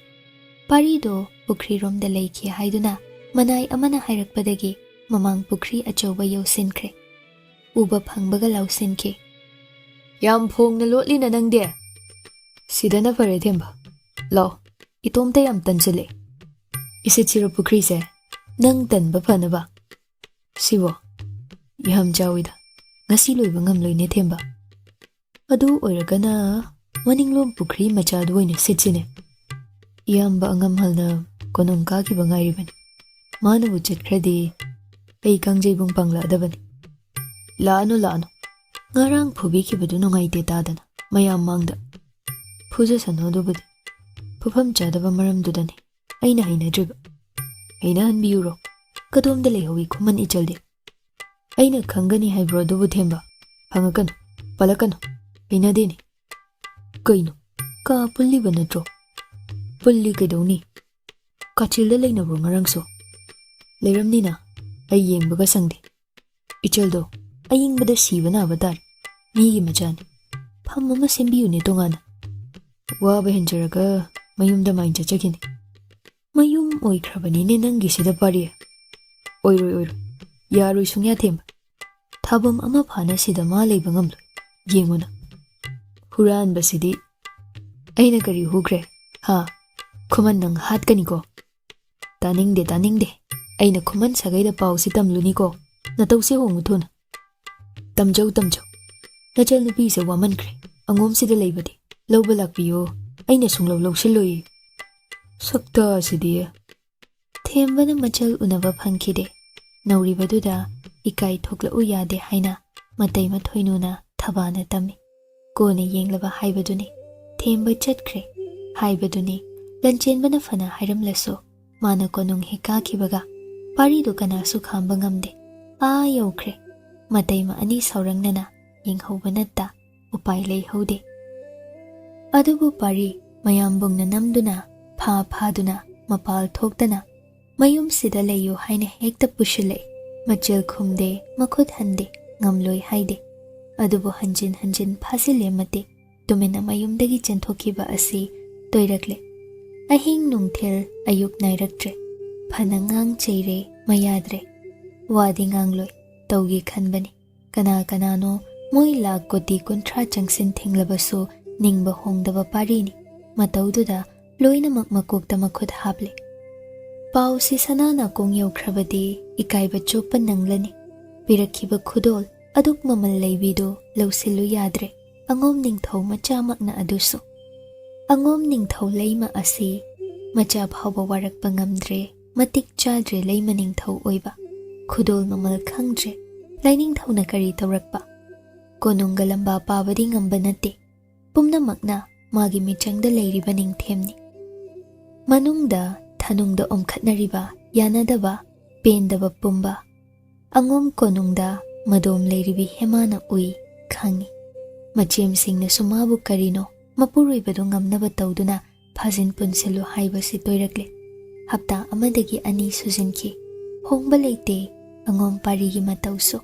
parido pukri romda leikhi haiduna manai amana hairakpadagi mamang pukri achoba yosinkhre uba phangbaga lausinke yam phongna lotlina nangde sidana fare themba law itomta yam tanchile isichiro pukri se nang tanba phanaba sibo yam jawida ngasi loiba ngamloine themba adu oiragana maninglom pukri machadu oina sitsine iyamba angamhalna konong kaki bangairibani manabu chatkradi ai kangjebung pangla adabani laano ngarang phubi kibadu nungaite tadana mayam mangda phuja sanodubadi phufam chadaba maramdudani aina hainadriba aina hanbiyuro kadomda lehowi Khuman ichalde aina khangani haibro dubu themba phangakanu palakanu aina deni kaino ka pulli banatro pulli kedoni kachilda leinabro ngarangso leiramnina ai yengbaga sangde ichaldo ayingbada sibana avatar migi machani phamma sembiyune tongana waba henjaraga mayumda maincha chakini mayum oikhrabani nangi sida pari oiro yaroi sungya themba thabam ama phana sida ma leiba ngamlo yenguna huran basidi aina kari hukre ha Khuman nang hatkani ko taningde aina Khuman sagaida pawsi tamluni ko natawse hongu thuna tamjau nachal nupi se wamankre angom sida leibadi lawba lakpiyo aina sunglaw lawsiloi sakta sidi thembana machal unaba phangkhide nauribaduda ikai thokla u yade haina matai mathoinuna thabana tami kone yenglaba haibaduni themba chatkre Haibaduni, Lanchenbana fana hairamlasu, mana konung hika kibaga, paridu kanasu khambangamde, yokre, matayma ani saurangnana, yinghobanatta, upai leihode. Adubu pari, mayambung na namduna, phaduna, mapal thoktana, mayum sida layu haina hekta pushile, machil khumde, makhut hande, ngamloi haide. Adubu hanjin phasile mate, tumena mayumdagi chenthokiba asi, toirakle. Ahing nungthil ayuk nairaktre, phanangang cheire, mayadre. Wadi ngangloi, taugi khanbani. Kana moi lag koti kuntra changsin thinglabasu, ningba hongdaba parini. Mataududa, loina makmakokta makhut hable. Pau si sanana kong yaukrabadi, ikaiba chokpa nanglani. Pirakiba Khudol, aduk mamal laybido, lausilu yadre. Angom ningthau machamak na aduso. Angom ningthau layma asi, macha phawba warakpa ngamdre, matik chadre layma ningthau oiba. Khudol mamal khangdre, lainingthau na kari tawrakpa. Konungga lamba pabadi ngamba nate, pumnamakna magi michangda layriba ningthemni. Manungda, thanungda omkhatnariba, yanadaba, pendaba pumba. Angom konungda, madom layribi hemana ui, khangi. Machem singna sumabu karino, mapuruibado ngamnaba tawduna, phajin punsilu haibasi toirakle. Hapta amadagi ani suzinki, hongba leite, angom parigi matauso.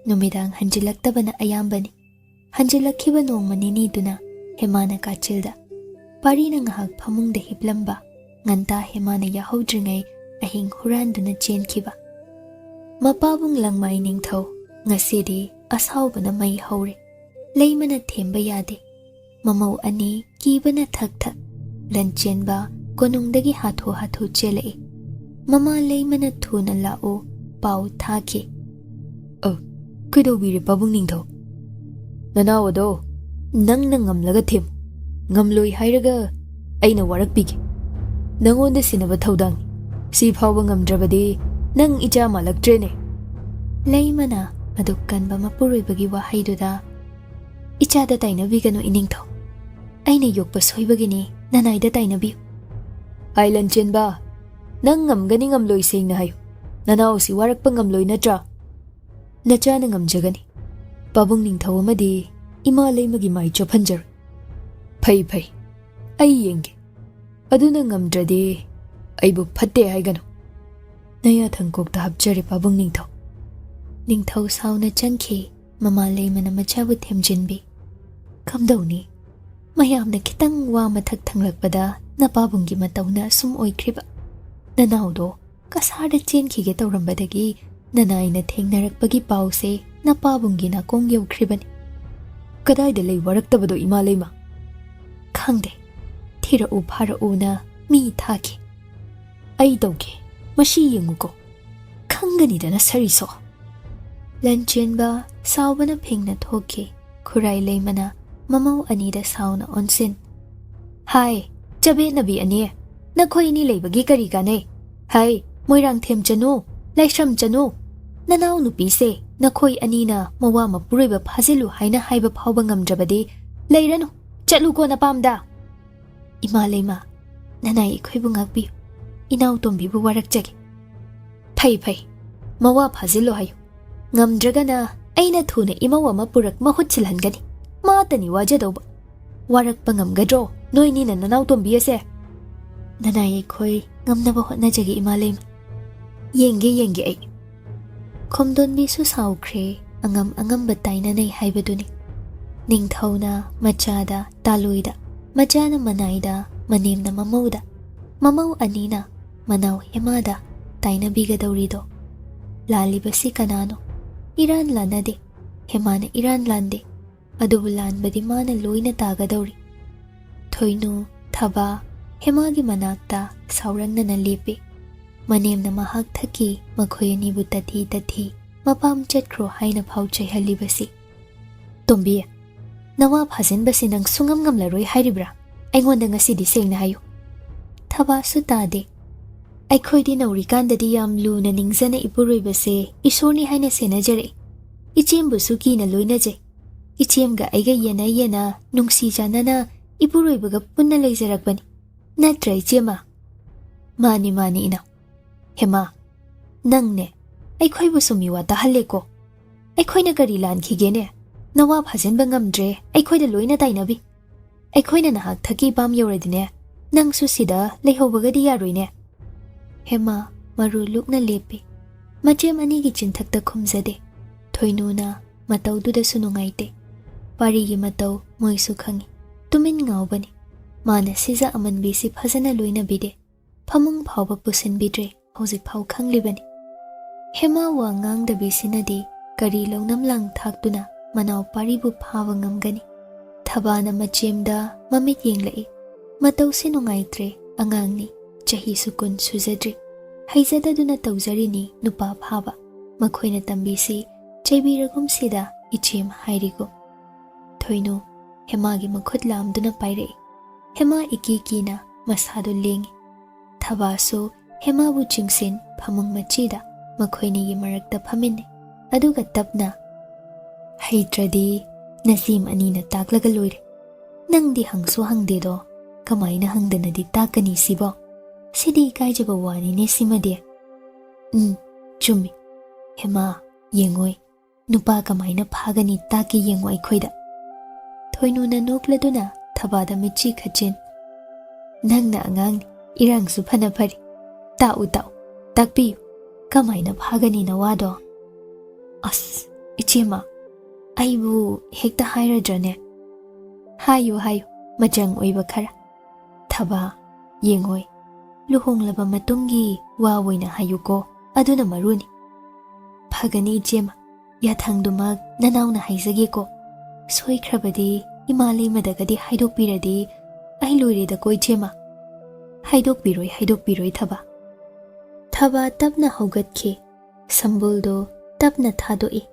Numidang hanjilakta na ayambani. Hanjilakhiba nongmanini duna, hemana kachilda. Pari na ngahag pamungda hiplamba, nganta hemana yahodringay, ahing huranduna chenkiba. Mapabong lang may ningthaw, ngasidi asaw na may haure. Layma na themba yade. Mamaw ani kiba na thak-thak. Lanchenba konungdagi hatho chelae. Mama layma na thuna lao, pau thake. Kaidaubiri pabong ningthaw? Nanaw ado, nang ngamlaga them. Ngamloi hairaga, aina warakpige. Nangonda sinaba thawdang, si phawba ngamdrabadi, nang icha malaktrene. Layma na adukkan ba mapuruibagi wahayduda. Ichada tainabigano iningthaw. Aina yokpa soibagini, nanayda tainabiyo. Ay Lanchenba, nang ngamgani ngamloi sengna hayo. Nanaw si warakpa ngamloi natra. Nacha na ngamjagani. Pabong ningthaw amadi, ima laymagi mai chophanjar. Phai, ay yenge. Aduna ngamdradi, aybu phatte haigano. Naya thangkokta hapjari pabong ningthaw. Ningthaw sauna changki, mama layma na machabu themjinbi. Kamdawni, mayamna kitang wa mathak thanglakpada na pabonggi matawna sum oikriba. Nanawdo, kasarda chenkige tawrambadagi, nanay na thengnarakpagi pause na pabonggi na kong yawkribani. Kadayda lay waraktabado ima layma? Khangde, thirau pharau na mi thake. Ay tawke, mashi yenguko. Khanganida na sariso. Lanchenba sawbana phingna thoke, khurai laymana mamaw anida sawna onsin. Hai, chabe nabi ane, nakhoi ni laybagi kari kane. Hai, moirang them chanu, laishram chanu. Nanaw nupi se, nakhoi anina mawa mapuriba phazilu haina haiba phawba ngamdrabadi, layranu, chatlu ko napamda. Ima layma, nanay ikhoibu ngakbiyo, inaw tombibu warakjage. Phai, mawa phazilu hayo. Ngamdragana, aina thuna imawa mapurak mahutsilhangani. Matani wajadawba. Warakpa ngamgadro, noini na nanaw tombiyase. Nanay ikhoi ngamnaba hotnajage ima layma. Yenge ay. Khomdonbi su sawkre, angamba tainanay haibaduni. Ningthawna, machada, taloyda, machana manayda, manemna mamawda. Mamaw anina, manaw hemada, tainabigadawrido. Lalibasi kanano. Iran lanade, hemana Iran lande. Adubu lanbadi mana loyna tagadawri. Thoynu, thaba, hemagi manakta, saurang na nalipi. Manem na mahag thaki, makhoyanibu tathi, mapam chatkro haina phawchay halibasi. Tombiya, nawa phazin basi nang sungam laroy hairibra. Aingonda ngasidi sengna hayo. Thaba su tade. Aikhoydi naurikandadi yam luna ningzana ipuroybase, isorni haina senajare. Ichembu suki na loynaje. Ichemga aiga yena nungsi janana, ipuroibaga punna leijarakbani natra ichema mani mani ina hema nangne aikhoibu sumi wa tahalleko aikhoina kari lan khigene nawa phajenba ngamdre aikhoida loina tainabi aikhoina nahak thaki bam yoradine nangsu sida leihobagadi yaroine hema maru lukna lepe machem ani gi chinthakta khumjade thoinuna mataududa sunungaite pari gi matau moisu khangi tumin ngaubani mana siza amanbi si phajana loina bide phamung phawba pusin bidre hojik phaw khanglibani hema wa ngang da bisinadi kari longnam lang thaktuna manau paribu phawa ngamgani thabana machemda mamit yenglai matau sinungaitre angangni chahi sukun sujadri haizada duna tawjarini nupa phaba makhoina tambisi chaibiragum sida ichem hairigo thoinu hema gi makhut lamduna paire hema ikikina masadu lengi thabaso hema bu chingsin phamung machida makhoini gi marakta phamine aduga tapna haitradi nasim anina taklaga loire nangdi hangsu hangde do kamaina hangdana di takani sibo sidi kaijaba wani ne simade chumi hema yengoi nupa kamaina phagani taki yengoi khoida thoinu na nokladuna thabada michi khachin nangna angang irangsu phana phari ta utau takpi kamaina phagani na wado as ichema aibu hekta hairadrane hayu majang oiba khara thaba yengoi luhonglaba matungi wa woina hayuko aduna maruni phagani ichema yathangduma nanauna haizage ko soikrabadi imali madagadi haidokpiradi ai loireda ko ichema haidokpiroi thaba tapna hogatke sambuldo tapna thadoi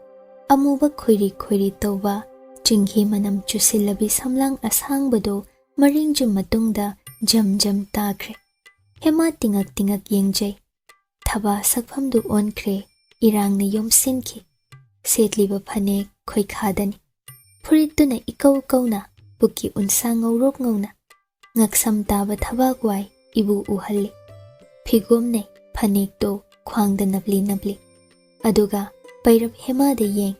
amuba khoiri tawba chinghi manam chusillabi samlang asangbado maringjum matungda jam takre hema tingak yengjai thaba sakphamdu onkre irangna yomsinki setliba phane khoi khadani furituna ikau kauna buki unsa ngaurok ngauna ngaksam taba thaba kwai ibu uhalli phigomne phanek to khwangda nabli aduga pairap hema de yeng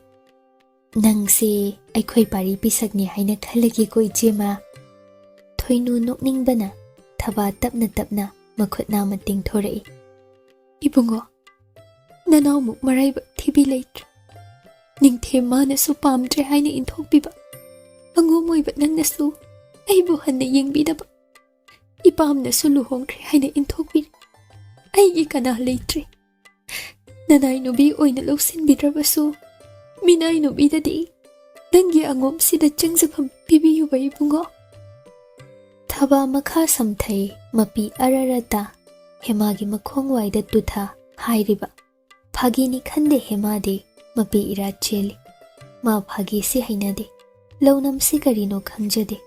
nangse aikhoi pari pisakni haina khalagi ko ichema thoinu nokningbana thaba tapna makhutna mating thorai ibungo nanau muk maraiba thibi leitra ningthema na su pamtre haina inthokpiba angomoiba nangnasu aibu hanna yengbidaba ipamna su luhongkre haina inthokpi aigi kana leitre nanai nubi oina lawsin bidrabasu minai nubi dadi nangi angom sida changzapham pibiyuba ibungo thaba makha samthai mapi ararata hemagi makhong waida tutha hairiba phagini khande hemade mapi ira cheli ma phagi si hainade launam si karino khangjade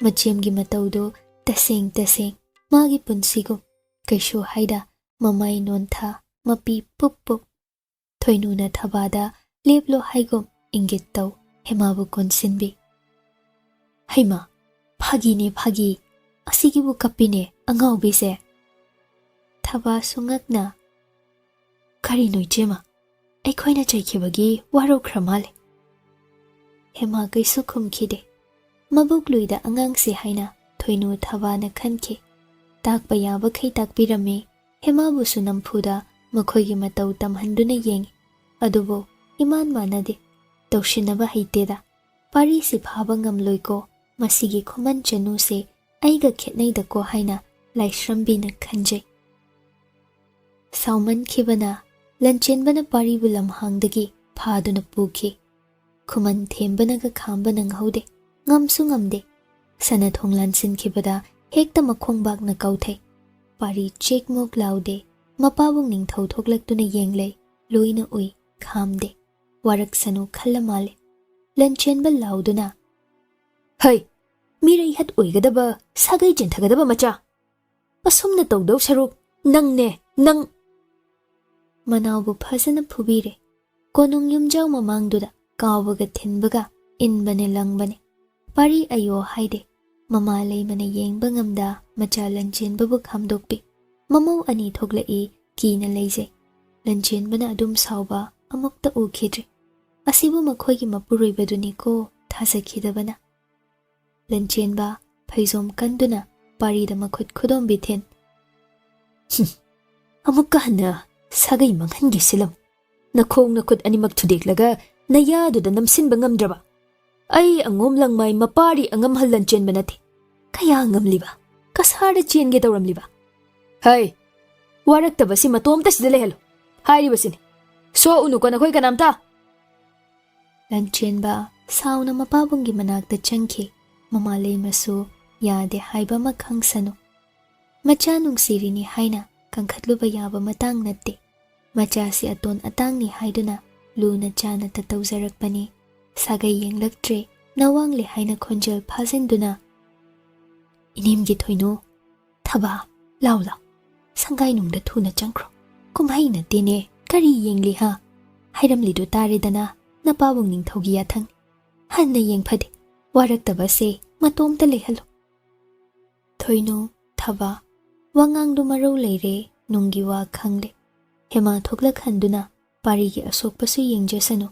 machemgi mataudo taseng magi punsigo kaisho haida mamai nontha mapi pup thoinuna thabada leblo haigom ingit tau hemabu konsinbi haima phagi asigibu kapine angau bise thaba sungakna kari noichema aikhoina chaikibagi waro khramale hema kaisu khumkhide mabuk luida angang se haina thoinu thaba na khanke takpa yaba khai takpirame hema bu sunamphuda makhoigi matau tamhanduna yeng adubo iman manade tawshinaba haiteda pari si phaba ngamloiko masigi Khuman Chanu se aiga khetnai da ko haina laishrambi na khanjai sauman khibana Lanchenba na pari bulam hangdagi phaduna pukhi Khuman thembana ga khambana ngaude ngamsu ngamde sana thonglan sin khibada hekta makhong bak na kauthai pari chek mok laude mapabung ningthau thoklaktuna yenglei loina ui khamde warak sanu khallamale Lanchenba lauduna hai mirai hat oigadaba sagai jenthagadaba macha asumna tawdau saruk nang manawbu phajana phubire konung yumjau mamangduda kawbaga thinbaga inbane langbane pari ayo haide mama leimana yengba ngamda macha Lanchenbabu khamdokpi mamau ani thoklai kina leije Lanchenbana adum sauba amukta ukhidri asibu makhoigi mapuroibaduni ko thasakhidabana Lanchenba phaizom kanduna parida makhut khudom bithen amukka hana sagai manghangi silam nakhong nakhut animak thudek naya duda namsinba ngamdraba ai angom langmai mapari angamhal Lanchenba nati kaya ngamliba kasara chenge tawramliba hai waraktabasi matomta sida lehalo hairibasini so unu kana khoi kanamta Lanchenba sauna mapabungi manakta changki mama leimasu yade haiba makhangsano macha nungsirini haina kangkhatluba yaba matang natte macha si aton atangni haiduna luna chana tatawzarakpani sagai yenglaktre nawangle haina khonjal phazenduna inimgi thoino thaba laula sangai nungda thuna changkro kumhai na tene kari yengli ha hairamli do taredana napabung Ningthemgi yathang hanna yengphade waraktaba se matomta lehalo thoino thaba wangang du maro leire nunggi wa khangle hema thokla khanduna pari gi asok pasu yengjesano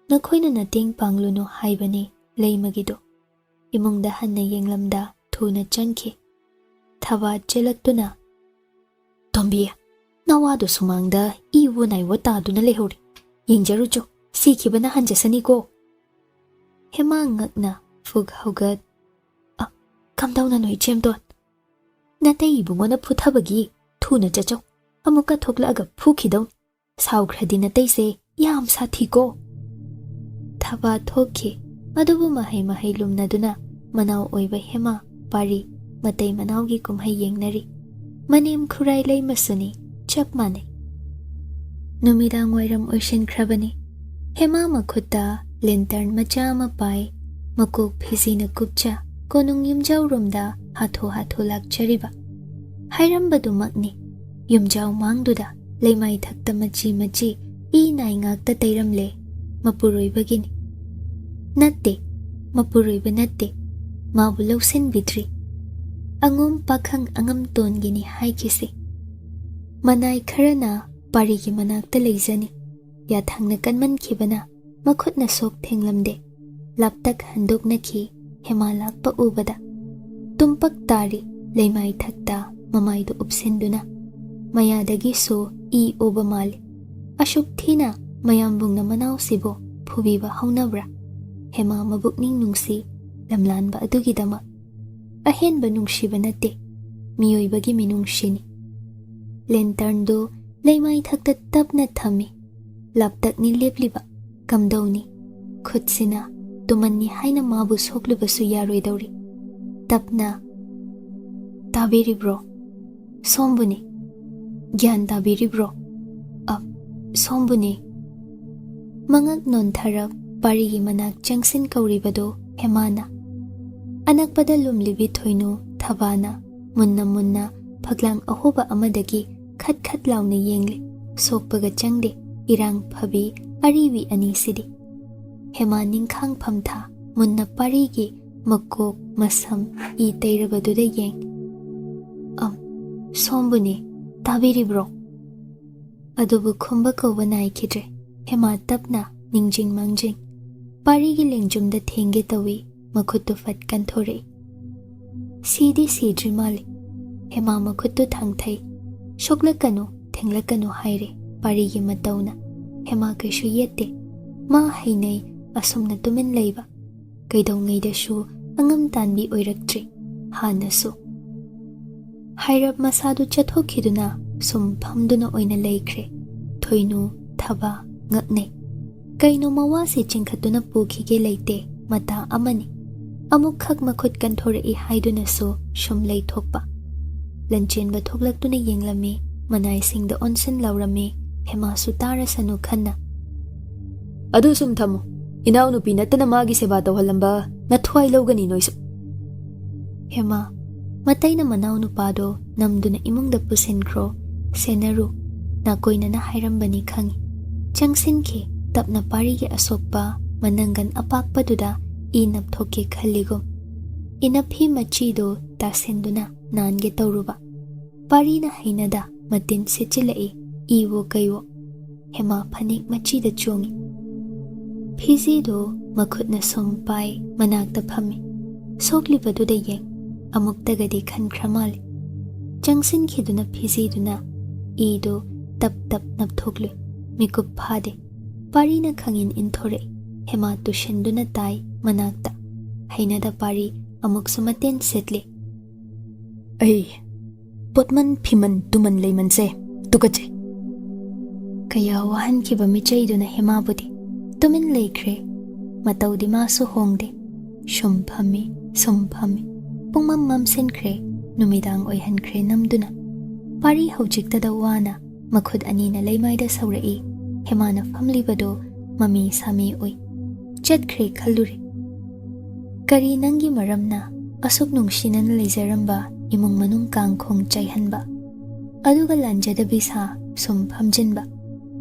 nakhoina na ting pangluno haibani leimagido imungda hanna yenglamda thuna changki thaba chelaktuna tombi nawado sumangda iwo nai wata duna lehori yengjaru jo sikhibana hanjesani ko hema ngakna fug hogat kamdauna noi chemdon natai bungona puthabagi thuna chacho amuka thokla aga phukhidaw saukhradhi natai se yam sathi ko thaba thokhi adubu mahai lumnaduna manaw oiba hema pari matai manawgi kumhai yengnari manem khurai lei masuni chap mane numidang wairam ocean khrabani hema makhutta lantern macha ma pai makok phizina kupcha konung yumjau romda hatho lakchariba hairambadu makni yumjau mangduda leimai thakta machi e nai ngakta teiramle mapuroibagini natte mapuroiba natte mabu lausen bitri angom pakhang angam tongini haikisi manai kharana parigi manakta leijani yathangna kanman khibana makhutna sok thenglamde laptak handok nakhi hema lakpa ubada tumpak tari leimai thakta mamai do upsenduna mayadagi so e oba mali ashuk thina mayambungna manaw sibo phubiba haunabra hema mabukning nungsi lamlanba adugidama ahenba nungsiba natte miyoibagi minungshini lantern do leimai thakta tapna thami laptakni lepliba kamdawni khutsina tumanni haina mabu soklubasu yaroidawri tapna tabiribro sombuni gyan tabiribro sombuni mangak nontharap parigi manak changsin kauribado hemana anakpada lumlibi thoinu thabana munna phaglang ahoba amadagi khat launa yengle sokpaga changde irang phabi ariwi ani sidi hema Ningkhang phamtha munna parigi makok masam e teirabaduda yeng sombuni tabiribro adubu khumba koba naikidre hema tapna ningjing mangjing parigi lengjumda thenge tawi makhuttu fatkan thore sidi sidri mali hema makhuttu thangthai shoklakanu thenglakanu haire parigi matawna hema kaishu yette ma hainai asumna tumin leiba kaidongaida shu angam tanbi oiraktre hanasu hairab masadu chathokhiduna sum phamduna oina leikre thoinu thaba ngakne kaino mawasi chingkhatuna pukhige leite mata amani amuk khak makhut kan thore haiduna so shum lei thokpa Lanchenba thoklaktuna yenglami manai singda onsen laurami hema sutara sanu khanna adu sum thamo inaw nu pinatana magi seba tawhalamba nathwai logani noisu hema mataina manaw nu pado namduna imungda pusenkro senaru na koina na hairambani khangi changsinki tapna parigi asokpa manangan apakpaduda inap thoke khaligom inapi machido tasenduna nange tauruba parina hainada matin sechilai iwo kaiwo hema phanik machida chongi phisi do makhutna sompai manakta phami sokli badu de yeng amuktagadi khan khramali jangsin khiduna phisi duna ido tap tap nap thoklu mikup phade parina khangin inthore hema tushenduna tai manakta hainada pari amuk sumaten setli ai potman phiman tuman leiman se tukache kaya wahan kiba michai duna hema budi tumin leikre matau di masu hongde shum phami pungmam mam senkre numidang oihan kre namduna pari hojikta da wana makhud anina leimaida saurai hemana famli bado mami sami oi chat kre khalluri kari nangi maramna asuk nungsinan leijaramba imung manung kangkhong chaihanba aduga lanjada bisa sum phamjinba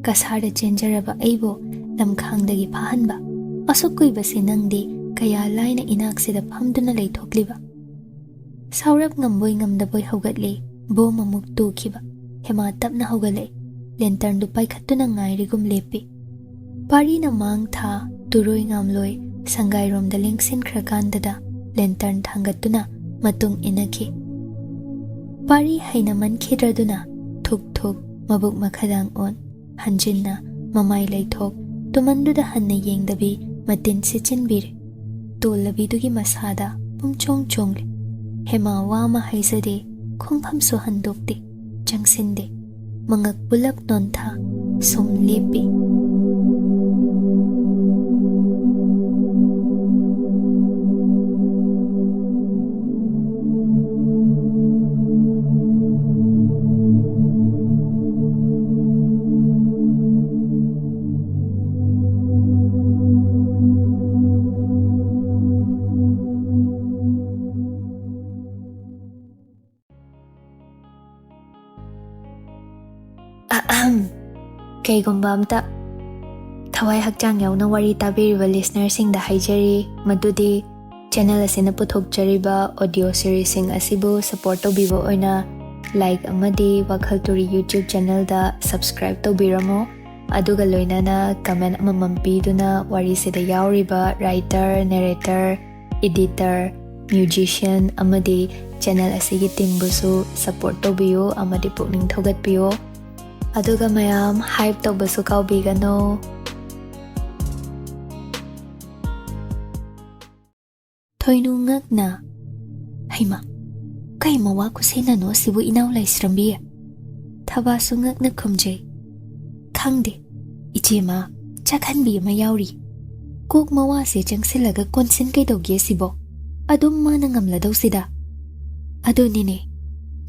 kasarda chenjaraba aibo lamkhangdagi phahanba asuk kuibase nangdi kaya laina inaksida phamduna leithokliba saurap ngamboi ngamdaboi hogatli bo mamuk tukhiba hema tapna hogale lantern du paikhattuna ngairigum lepi parina mang tha turoi ngamloi sangai romda lengsin khrakandada lantern thangatuna matung inakhi pari haina man khidraduna thuk thuk mabuk makhadang on hanjinna mamai leithok tumanduda hanna yengdabi matin sichinbir tolabidugi masada pumchong chongli hema wama haizade khongpham so handokte jangsinde mangak bulak nontha som lepi Kaygumba amta thawai hakchang yauna wari tabiriba listener sing da haijari madudi channel asina puthokjariba audio series sing asibu support tobibo oina like amadi WakhaL Turi YouTube channel da subscribe tobiramo aduga loinana comment amamam piduna wari sida yauriba writer narrator editor musician amadi channel asigi team busu support tobiyo amadi pukning thogatpiyo aduga mayam hype tobasu kaubigano thoinu ngakna haima kaima wa kusena no sibu inaw laisrambi thabasu ngakna khumjai khangde ichema chakhanbi ma yauri kok mawa se changsilaga konsin kai doge sibo adum mana ngamla dosida adunine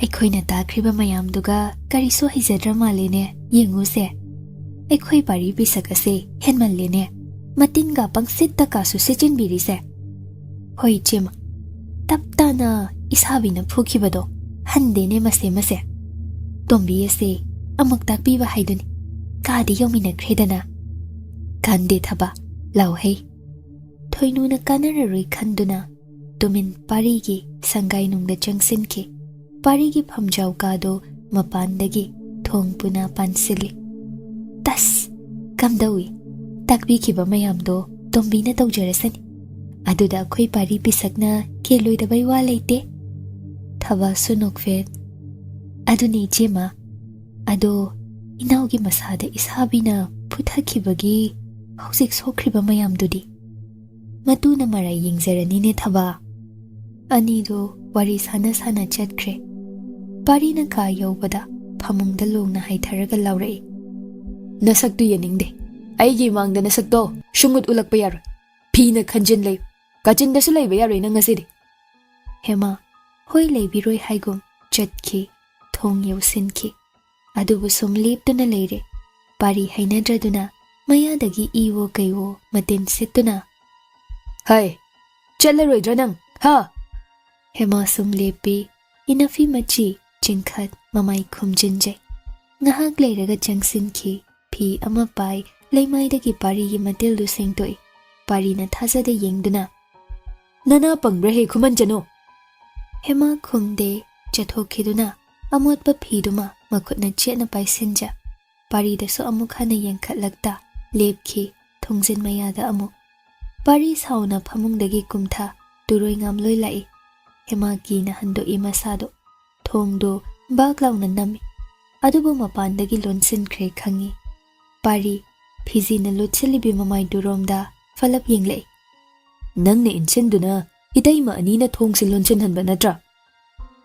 ꯑꯩꯈꯣꯏꯅ ꯇꯥꯈ꯭ꯔꯤꯕ ꯃꯌꯥꯝꯗꯨꯒ ꯀꯔꯤꯁꯨ ꯍꯩꯖꯗ꯭ꯔ ꯃꯥꯜꯂꯦꯅꯦ ꯌꯦꯡꯉꯨꯁꯦ ꯑꯩꯈꯣꯏ ꯄꯥꯔꯤ ꯄꯤꯁꯛ ꯑꯁꯦ ꯍꯦꯟꯃꯜꯂꯦꯅꯦ ꯃꯇꯤꯟꯒ ꯄꯪꯁꯤꯠꯇ ꯀꯥꯁꯨ ꯁꯤꯠꯆꯤꯟꯕꯤꯔꯤꯁꯦ ꯍꯣꯏ ꯏꯆꯦꯃ ꯇꯞ ꯇꯥꯅ ꯏꯁꯥꯕꯤꯅ ꯐꯨꯈꯤꯕꯗꯣ ꯍꯟꯗꯦꯅꯦ ꯃꯁꯦ ꯇꯣꯝꯕꯤ ꯑꯁꯦ ꯑꯃꯨꯛ ꯇꯥꯛꯄꯤꯕ ꯍꯥꯏꯗꯨꯅꯤ ꯀꯥꯗꯤ ꯌꯧꯃꯤꯟꯅꯈ꯭ꯔꯦꯗꯅ ꯀꯥꯟꯗꯦ ꯊꯕ ꯂꯥꯎꯍꯩ ꯊꯣꯏꯅꯨꯅ ꯀꯥꯟꯅꯔꯔꯣꯏ ꯈꯟꯗꯨꯅ ꯇꯨꯃꯤꯟ ꯄꯥꯔꯤꯒꯤ ꯁꯪꯒꯥꯏꯅꯨꯡꯗ ꯆꯪꯁꯤꯟꯈꯤ parigi phamjau kado mapandagi thong puna pansili tas kamdawi takbi khiba mayam do tombi na tawjarasani aduda khoi pari pisakna keloi da bai wa leite thaba sunokfet aduni chema ado inaugi masada ishabina phutha khibagi hojik sokriba mayam dudi matuna marai yingjarani ne thaba ani do wari sana sana chatkre parina ka yobada phamungda longna haitharaga laurai nasaktu yeningde aigi mangda nasakto shungut ulakpa yar phina khanjin lei kachinda su lei bayar ina ngasidi hema hoi lei biroi haigum chatki thong yausinki adubu sumliptuna leire pari hainadraduna mayadagi iwo kaiwo matin situna hai chalaroidra nang ha hema sumlepi inafi machi chingkhat mamai khumjinjai ngahak leiraga changsinki phi ama pai leimaidagi pari gi matil du sengtoi pari na thajade yengduna Nana pangbre Khuman Chanu. Hema khumde chathokiduna amotpa phiduma makhutna chena paisinja pari da so amuk hana yenkhatlakta lepki thongjin mayada amuk pari sauna phamungdagi kumtha turoi ngamloi lai hema ki na hando imasado thongdo baklauna nami adubu mapandagi lonsin khre khangi pari phiji na lochilibi mamai duromda falap yenglei Nang ne inchenduna itaima anina thongsin lonchen hanba natra.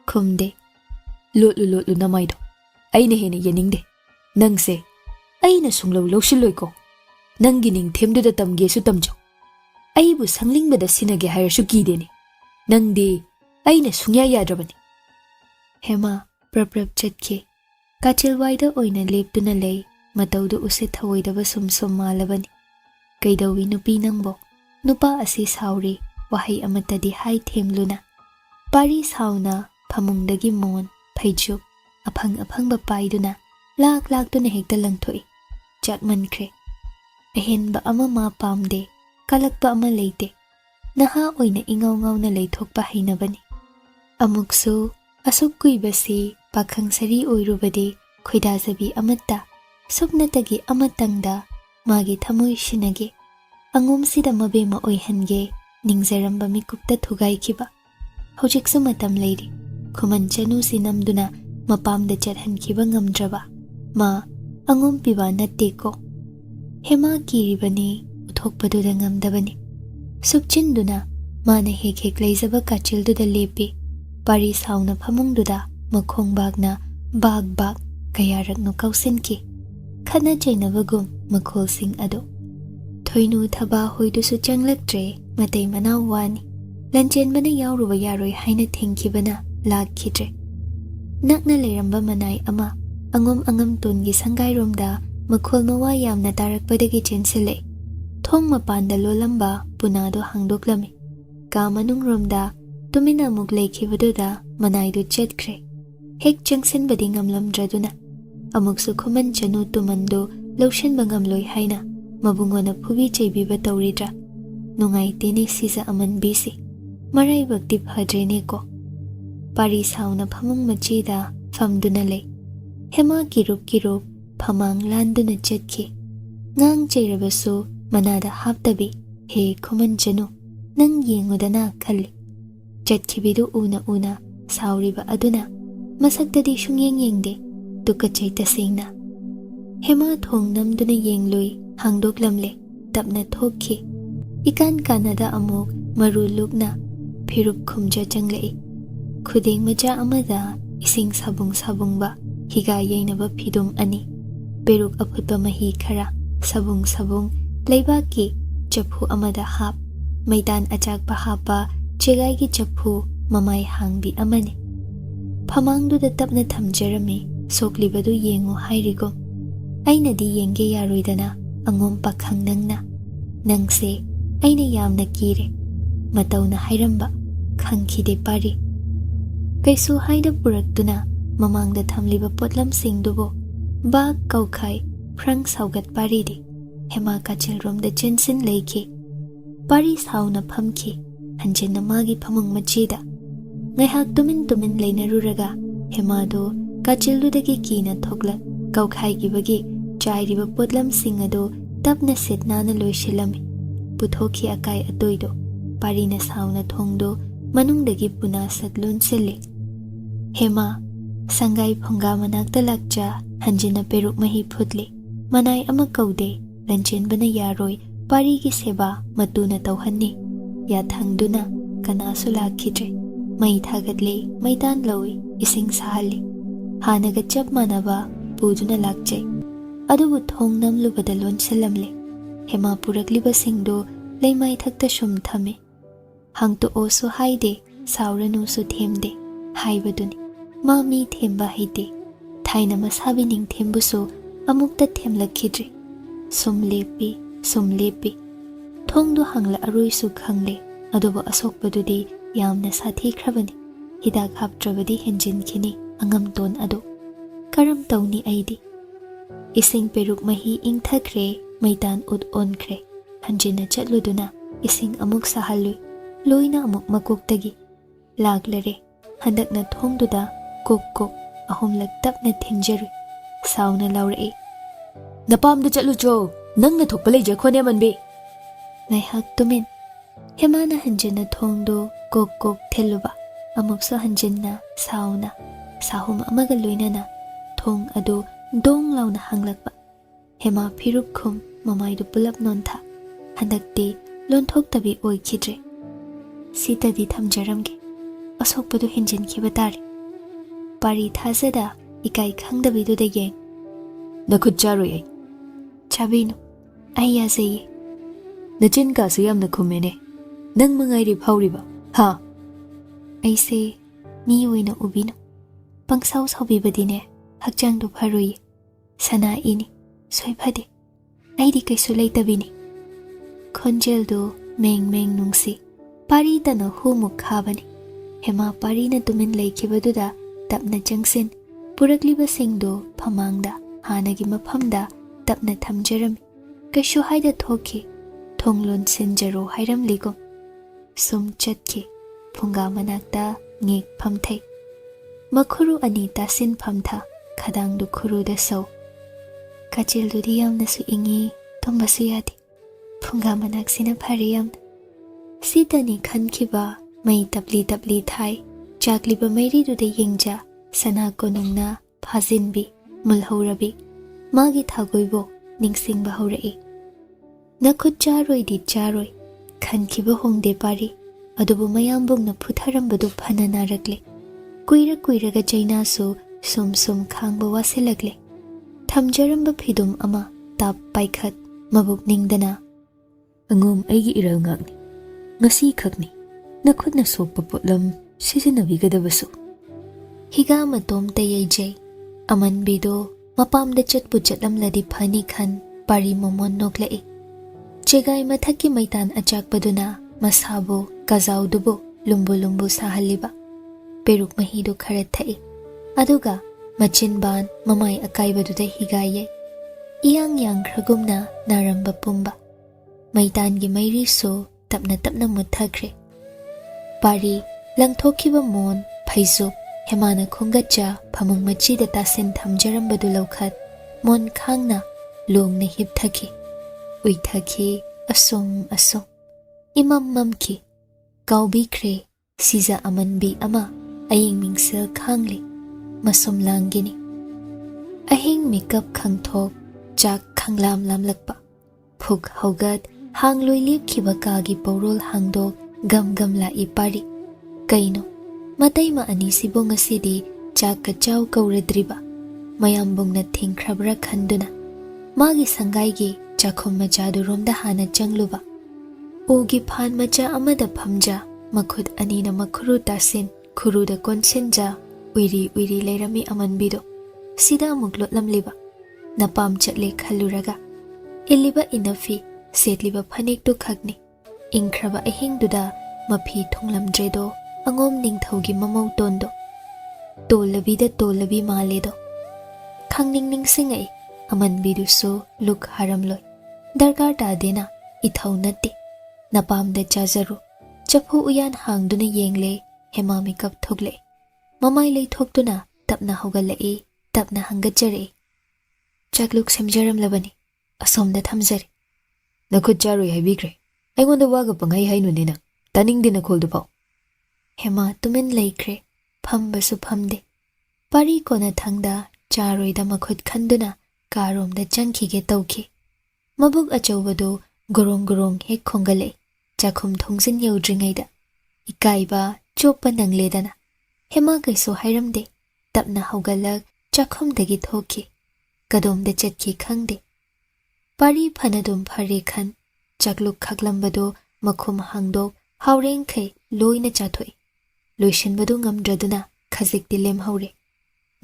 khumde Lotlu namaido. Aina hene yeningde. Nangse aina sunglo lawsilloiko. Nangi Ningthemduda tamge su tamjo. Aibu sanglingbada sinage hairasu kideni. Nangdi aina sungya yadrabani. Hema prap chatke kachilwaida oina leptuna lei mataudu use thawoidaba sum malabani kaidawi nupi nangbo nupa asi sauri wahai amatadi hai themluna pari sauna phamungdagi mon phaijuk aphangba paiduna lak tuna hekta langthoi chakmankhre ahenba ama ma pamde kalakpa ama leite naha oina ingau na leithokpa hainabani amuksu asuk kuibasi pakhang sari oirubade khoidajabi amatta subnatagi amatangda magi thamoi shinage angom sida mabema oihange ningjaramba mikupta thugai khiba hojiksu matam leiri Khuman Chanu sinamduna mapamda chathan khiba ngamdraba ma angom piba natteko hema kiribani uthokpaduda ngamdabani subchinduna mana hek leijaba kachilduda lepi pari sauna phamungduda makhong bagna bag kayarakno kausinki khana chainabagum makhol sing ado thoinu thaba hoidusu changlaktre matei manaw wani Lanchenba na yauruba yaroi haina thengkibana lakhitre nakna leiramba manai ama angam tungi sangairomda makhol mawa yamna tarakpadagi chensile thong mapanda lolamba punado hangdoklami ka manungromda tumina muk leikhibaduda manaidu chetkre hek changsen badi ngamlamdraduna amuksu Khuman Chanu tumando Lanchenba ngamloi haina mabungona phubi cheibiba tawridra nungai tene sisa aman bisi marai bakti phadrene ko pari sauna phamung machida famduna le hema kirup phamang landuna chetkhi ngang cheirabasu manada haptabi he Khuman Chanu nang yengudana khalli chetkhibidu una sauriba aduna masaktadi sungyengde tukachai tasingna hema thongnamduna yengloi hangdoklamle tapna thokhi ikan kanada amuk maru lukna phirup khumja changlei khudeng macha amada ising sabungba higa yainaba phidum ani peruk aphutba mahi khara sabung leibaki chaphu amada hap maidan achakpa hapa chegai gi chaphu mamai hangbi amani phamangduda tapna thamjarami soklibadu yengu hairigo ainadi yenge yaroidana angom pakhang nangse aina yamna kire matawna hairamba khangkhide pari kaisu haida puraktuna mamangda thamliba potlam singdubo ba kaukhai phrang saugat paridi hema kachilromda chensin leikhi pari sauna phamki hanjena magi phamung machida ngaihak tumin leinaruraga hemado kachildudagi kina thoklak kaukhai gibagi chairiba potlam singado tapna setnana loisilami puthokhi akai atoido parina sauna thongdo manungdagi puna saklon sele hema sangai phonga manakta lakcha hanjina peruk mahi phutli manai ama kaude Lanchenba na yaroi pari gi seba matuna tawhanni ya thangduna kanasu lakhitre mai thagadle maidan lawi ising sahali hanaga chap manaba puduna lakchai adubu thongnam lubada lonselamle hema purakliba singdo leimai thakta shum thame hangto osu haide sauranu su themde haibaduni mami themba haide thaina masabi Ningthembusu amukta themlakhidri sumlepi thongdu hangla arui su khangle adubu asokpadudi yamna sathi khrabani hidak haptrabadi henjin khini angam ton adu karam tawni aidi ising peruk mahi ingthakre maidan ud onkhre hanjina chatluduna ising amuk sahalui loina amuk makoktagi laglare handakna thongduda kok kok ahomlak tapna thingjarui sauna laurei napamda chatlu cho nangna thokpa leije khone manbi ngaihak tumin hemana hanjana thongdo kok kok theluba amuksa hanjana sauna sahum amaga loinana thong ado dong launa hanglakba hema phirup khum mamaidu pulap nontha handakti lonthoktabi oikhidre sitadi thamjaramge asokpadu hinjin khibatari pari thasada ikai khangdabidu de yeng nakhut charoi ai chabino ayya sei nachin ka su yamna khumene nang mangai ri phawriba ha aise mi oina ubino pangsau saubibadine hakjang du pharoi sana ini soiphade aidi kaisu leitabini khonjel do meng meng nungsi pari tana humu khabani hema pari na tumin leikhibaduda tapna jangsin purakliba singdo phamangda hanagi maphamda tapna thamjarami kaishu haida thoki thonglon sinjaro hairam ligo sum chatki phunga manakta ngek phamthai makhuru ani tasin phamtha khadang du khuru da sau kachil du diyam nasu ingi tombasu yadi phunga manak sina phariyam sitani khankhiba mai tapli tapli thai chakliba mairi du de yengja sana konungna phajinbi mulhaurabi magi thagoibo ningsingba haurai nakhut charoi di charoi khankhiba hongde pari adubu mayambungna phutharambadu phana narakle kuira kuiraga jaina su sum sum khangba waselagle thamjaramba phidum ama tap paikhat mabuk ningdana angum aigi iral ngakni ngasi khakni nakhutna sokpa potlam sijinabigadabsu higa matom tayai amanbido mapamda chatpu chatlamladi phani khan pari momon noklai chegai mathaki maitan achakpaduna masabo kazaudubo lumbu lumbu sahaliba peruk mahido khara thai aduga machinban mamai akaibaduda higaye iyang yang khragumna naramba pumba maitan gi mairi so tapna tapna muthakre pari langthokhiba mon phaizo hemana khongacha phamung machi da tasin thamjarambadu lokhat mon khangna longna hipthaki uithaki asom asom imam mamki kaubikre siza amanbi ama aying mingsel khangli masom langgini ahing makeup khangthok chak khanglam lamlakpa phuk haugat hangloi lepkhiba kagi porol hangdok gam gam la ipari kaino matai ma ani sibong asidi chak ka chaw kauredriba mayambungna thingkhrabra khanduna magi sangai gi chakhom majadu romda hana changluba ogi phan macha amada phamja makhut anina makhuru tasin khuruda konsenja uiri uiri leirami amanbido sida muklot lamliba napam chatle khaluraga iliba inafi setliba phanek tu khakni ingkhraba ahingduda mafi thonglamdredo angom ningthaugi mamau tondo tolabi maledo khangning ning singai amanbidu so luk haramloi darkar ta dena ithau natti napamda chajaru chaphu uyan hangduna yengle hema makeup thogle mamai lei thoktuna tapna hogalai tapna hangajare chakluk semjaram labani asomda thamjari nakhut charoi haibikre aingonda waga pangai hainu nina taningdina kholdu pau hema tumin laikre phambasu phamde pari kona thangda charoida makhut khanduna karomda changkhige tawki mabuk achawbadu gorong gorong he khongale chakhum thongsin yodringaida ikaiba choppa nangledana hema kaiso hairamde tapna hogalak chakhumdagi thoki kadomda chatki khangde pari phanadum phare khan chakluk khaklambado makhum hangdok haureng khai loina chathoi loishinbadu ngamdraduna khajik dilem haure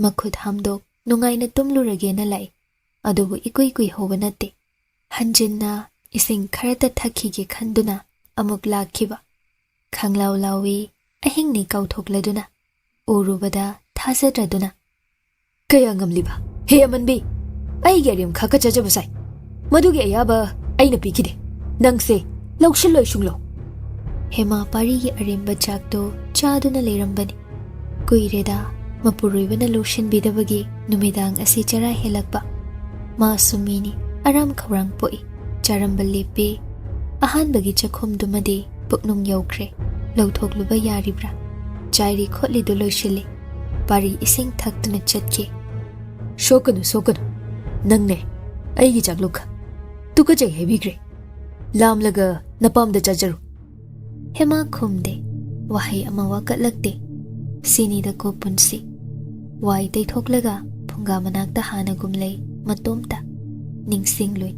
makhut hamdok nungaina tumlurage na lai adubu ikoi koi hobanate hanjinna ising kharata thakhi khanduna amuk lakhiba khanglaw lawi ahingni kauthokladuna urubada thajadraduna kaya ngamliba he amanbi ai gerim khaka chajabasai madugi ayaba aina pikide nangse lawshiloi shunglo Hema parigi arimba chakto chaduna lerambani. Kuireda mapuruibana lotion bidabagi numidang asi chara helakpa. Ma sumini aram kaurang poi charamba lepe. Ahan bagi chakhum dumadi puknung yaukre. Lauthok luba yaribra. Jairi khotli doloshili. Pari ising thaktuna chatke. Sokanu. Nangne. Aigi chaklukha. Tuka jai hebigre. Lam laga napam da chajaru. Hema khumde. Wahai ama wakatlakte. Sini da ko punsi. Wai tay thoklaga phunga manakta hana gumlay matomta. Ningsing lui.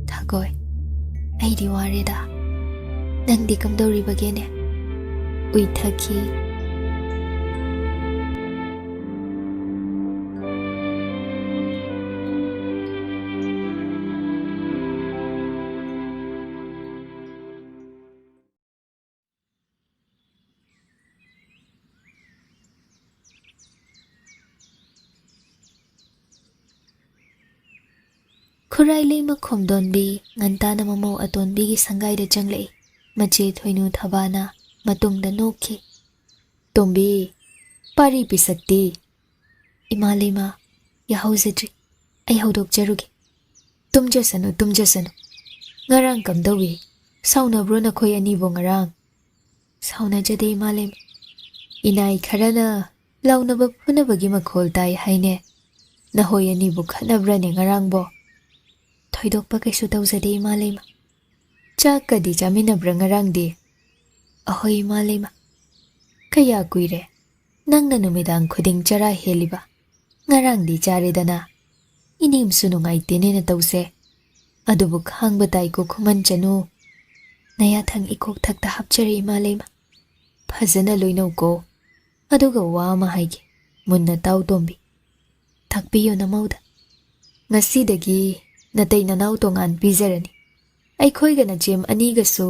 Thagoy. Ay di wareda. Nang di kamdawri bagene. Uy thaki. Khurai leima khomdonbi ngantana mamau atonbi gi sangai da janglei mache thoinu thabana matungda nokhi Tombi pari pisakti ima leima yahauzedri ai haudok jarugi tumjasanu ngarang kamdawi saunabro na khoi ani bo ngarang sauna jade ima leima inai kharana launaba phunabagi makhol tai haine na hoi ani bu khanabra ne ngarang bo thoidokpa kaisu tawjade ima leima chakadi jaminabra ngarang di ahoy ima leima kaya kuire nangna numidang khuding chara heliba ngarang di charedana inim sunungai tene na tawse adubu khangba tai ko Khuman Chanu naya thang ikok thakta hapchari ima leima phajana loinau ko aduga wa ma haigi munna taw tombi thakpiyo namauda ngasidagi natai nanau tongan pizarani aikhoiga na jem aniga so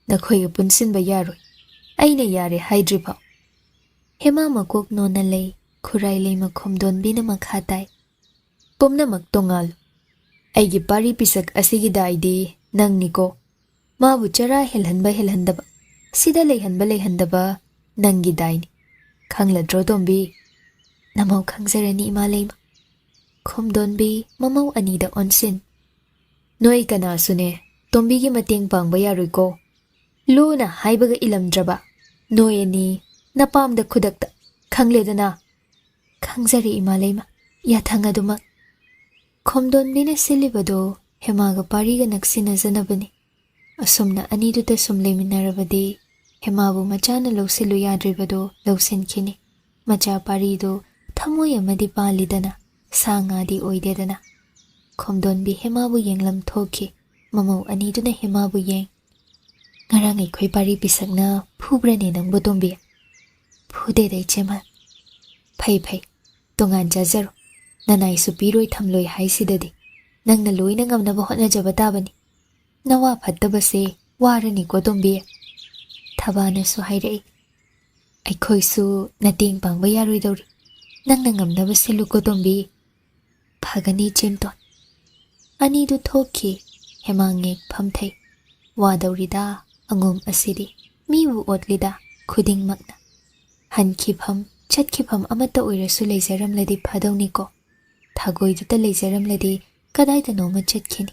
nakhoiga punsinba yaroi aina yare haidripa Hema makok nona lei khurai leima khomdonbi na makhatai pumnamak tongal aigi pari pisak asigi daidi nangniko mabu chara helhandaba sida leihandaba nangi daini khangladro tombi namau khangjarani ima leima khomdonbi mamau anida onsin noi kana sune tombi gi mateng pangba yaroi ko luna haibaga ilamdraba noi ani napamda khudakta khangledana khangzari ima leima yathanga duma khomdonbi na silibado hemaga pariga naksina janabani asumna anidu ta sumleminarabadi hemabu machana lawsilu yadribado lawsinkhini macha parido thamoy amadi palidana sangadi oidedana khomdonbi hemabu yenglam thoki mamau aniduna hemabu yeng ngarang khoi pari pisakna phubrane nangbo tombi phude dai chema phai tongan jajaro nanai su piroi thamloi haisidadi nangna loina ngamnaba hotna jabatabani nawa phattabase warani ko tombi thabana su hairei aikhoi su nating pangba yaroi dori nangna ngamnaba silu ko tombi phagani chemton anidu thoki hemange phamthai wadawrida angom asidi miwu otlida khuding makna hankhifam chatkifam amata oirasu leijaramladi phadawni ko thagoiduta leijaramladi kadaida noma chatkhini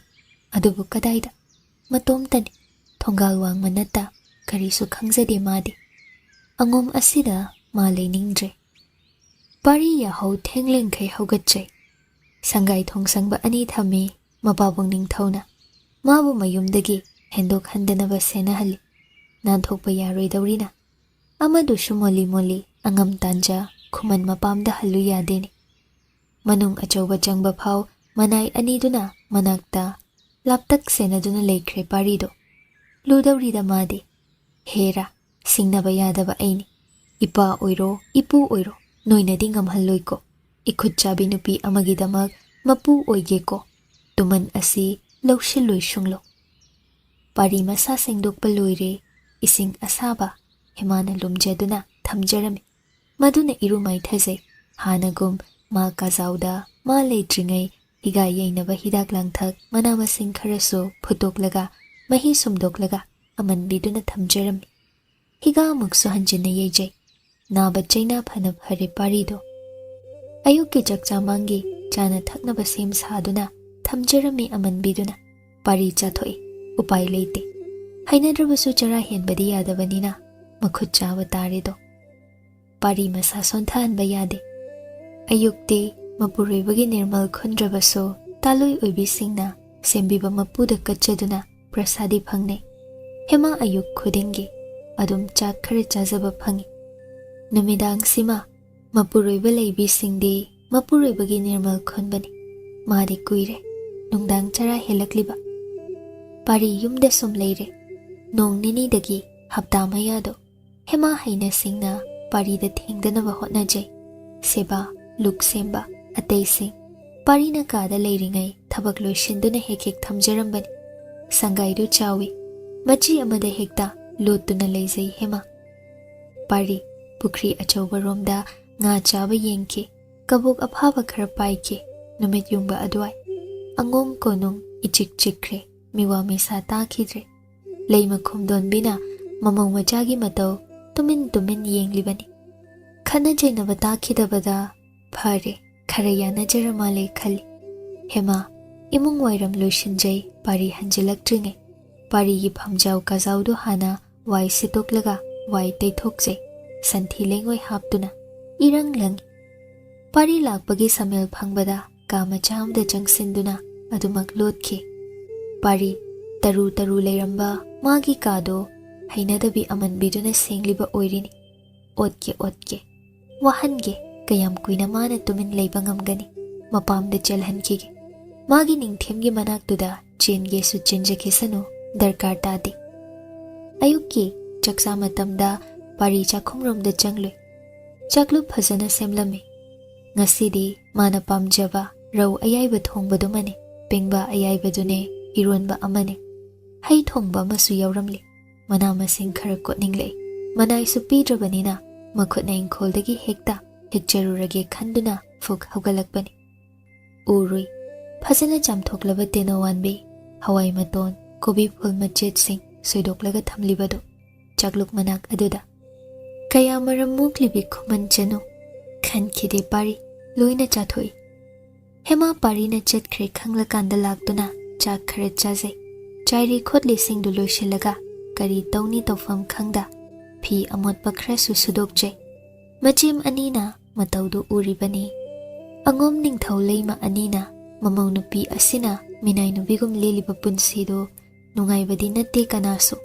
adubu kadaida matomtani thongal wang manata karisu khangjade madi angom asida ma leiningdre pari ya hau thengleng khai haugatchai sangai thongsangba ani thami mapabong ningthona mabu mayumdagi hendok handanaba senahali nanthokpa yaroi dawrina amadu shumoli angam tanja Khuman mapamda halu yadeni manung achauba changba phau manai aniduna manakta laptak senaduna leikhre parido ludawrida madi hera singnaba yadaba aini ipa oiro ipu oiro noinadi ngamhalloiko ikhut chabi nupi amagidamak mapu oigeko tuman asi lawshiloi shunglo pari masa sengdokpa loire ising asaba hemana lumjeduna thamjarami maduna irumai thajai hanagum ma kazauda ma leitringai higa yainaba hidak langthak mana masing kharaso phutoklaga mahi sumdoklaga amanbiduna thamjarami. Higa amuksu hanjina yejai. Naba chaina phana phare parido. Ayukki chakchamangi chana thaknaba sem saduna thamjarami amanbiduna pari chathoi upai leite. Hainadrabasu chara henbadi yadabanina makhut chaba taredo. Pari masa sonthanba yade. Ayukte mapuroibagi nirmal khundrabasu taloi oibisingna sembiba mapuda kachaduna prasadi phangne. Hema ayuk khudingi adum chak khare chajaba phangi. Numidang sima mapuroiba leibisingdi mapuroibagi nirmal khunbani. Madi kuire nungdang chara helakliba. Pari yumda sum leire. Nong nini dagi hapta mayado. Hema haina singna pari da thengdanaba hotnajai. Seba, luk semba, atay sing. Pari na kada leiringai thabak loishinduna hek thamjarambani. Sangaidu chawi. Machi amada hekta lotuna leizai hema. Pari pukri achauba romda nga chaba yengke. Kabuk aphaba khara paike. Numit yungba adwai. Angom konung ichik chikre. Miwa misa takhidre. Leima khumdon bina mamang machagi matau tumin yenglibani. Khana jainaba takhidabada phare kharayana jaramale khali. Hema imung wairam loishinjai pari hanjilakdringai. Pari yi phamjau kazaudu hana wai sitoklaga wai teithokjai. Santhi lengoi haptuna irang langi. Pari lakpagi samel phangbada kama chamda changsinduna adumak lotki. Pari taru leiramba magi kado hainadabi amanbiduna sengliba oirini. Otke wahange kayam kuina mana tumin leiba ngamgani. Mapamda chalhankige. Magi Ningthemgi manaktuda chenge su chenjakisanu darkar tade. Ayukki chaksa matamda pari chakhumromda changloi. Chaklu phajana semlame. Ngasidi mana pamjaba rau ayaiba thongbadumane. Pengba ayaibadune ironba amane. Hai thongba masu yauramli. Mana masing khara kotninglei. Manai su pidrabanina makhutna ingkholdagi hekta hekjarurage khanduna fuk haugalakbani. Urui phajana chamthoklaba tenowanbi hawai maton kobi phul machet sing soidoklaga thamlibado chakluk manak aduda. Kaya maram muklibi Khuman Chanu khankhide pari loina chathoi. Hema pari na chatkhre khanglakanda laktuna chak khara chajai. Chairi khotli singdu loishilaga kari tawni tawfam khangda phi amotpa khra su sudokjai. Machim anina matawdu uribani. Angom ningthau leima anina mamau nupi asina minai nubigum leliba punsido nungaibadi natte kanasu.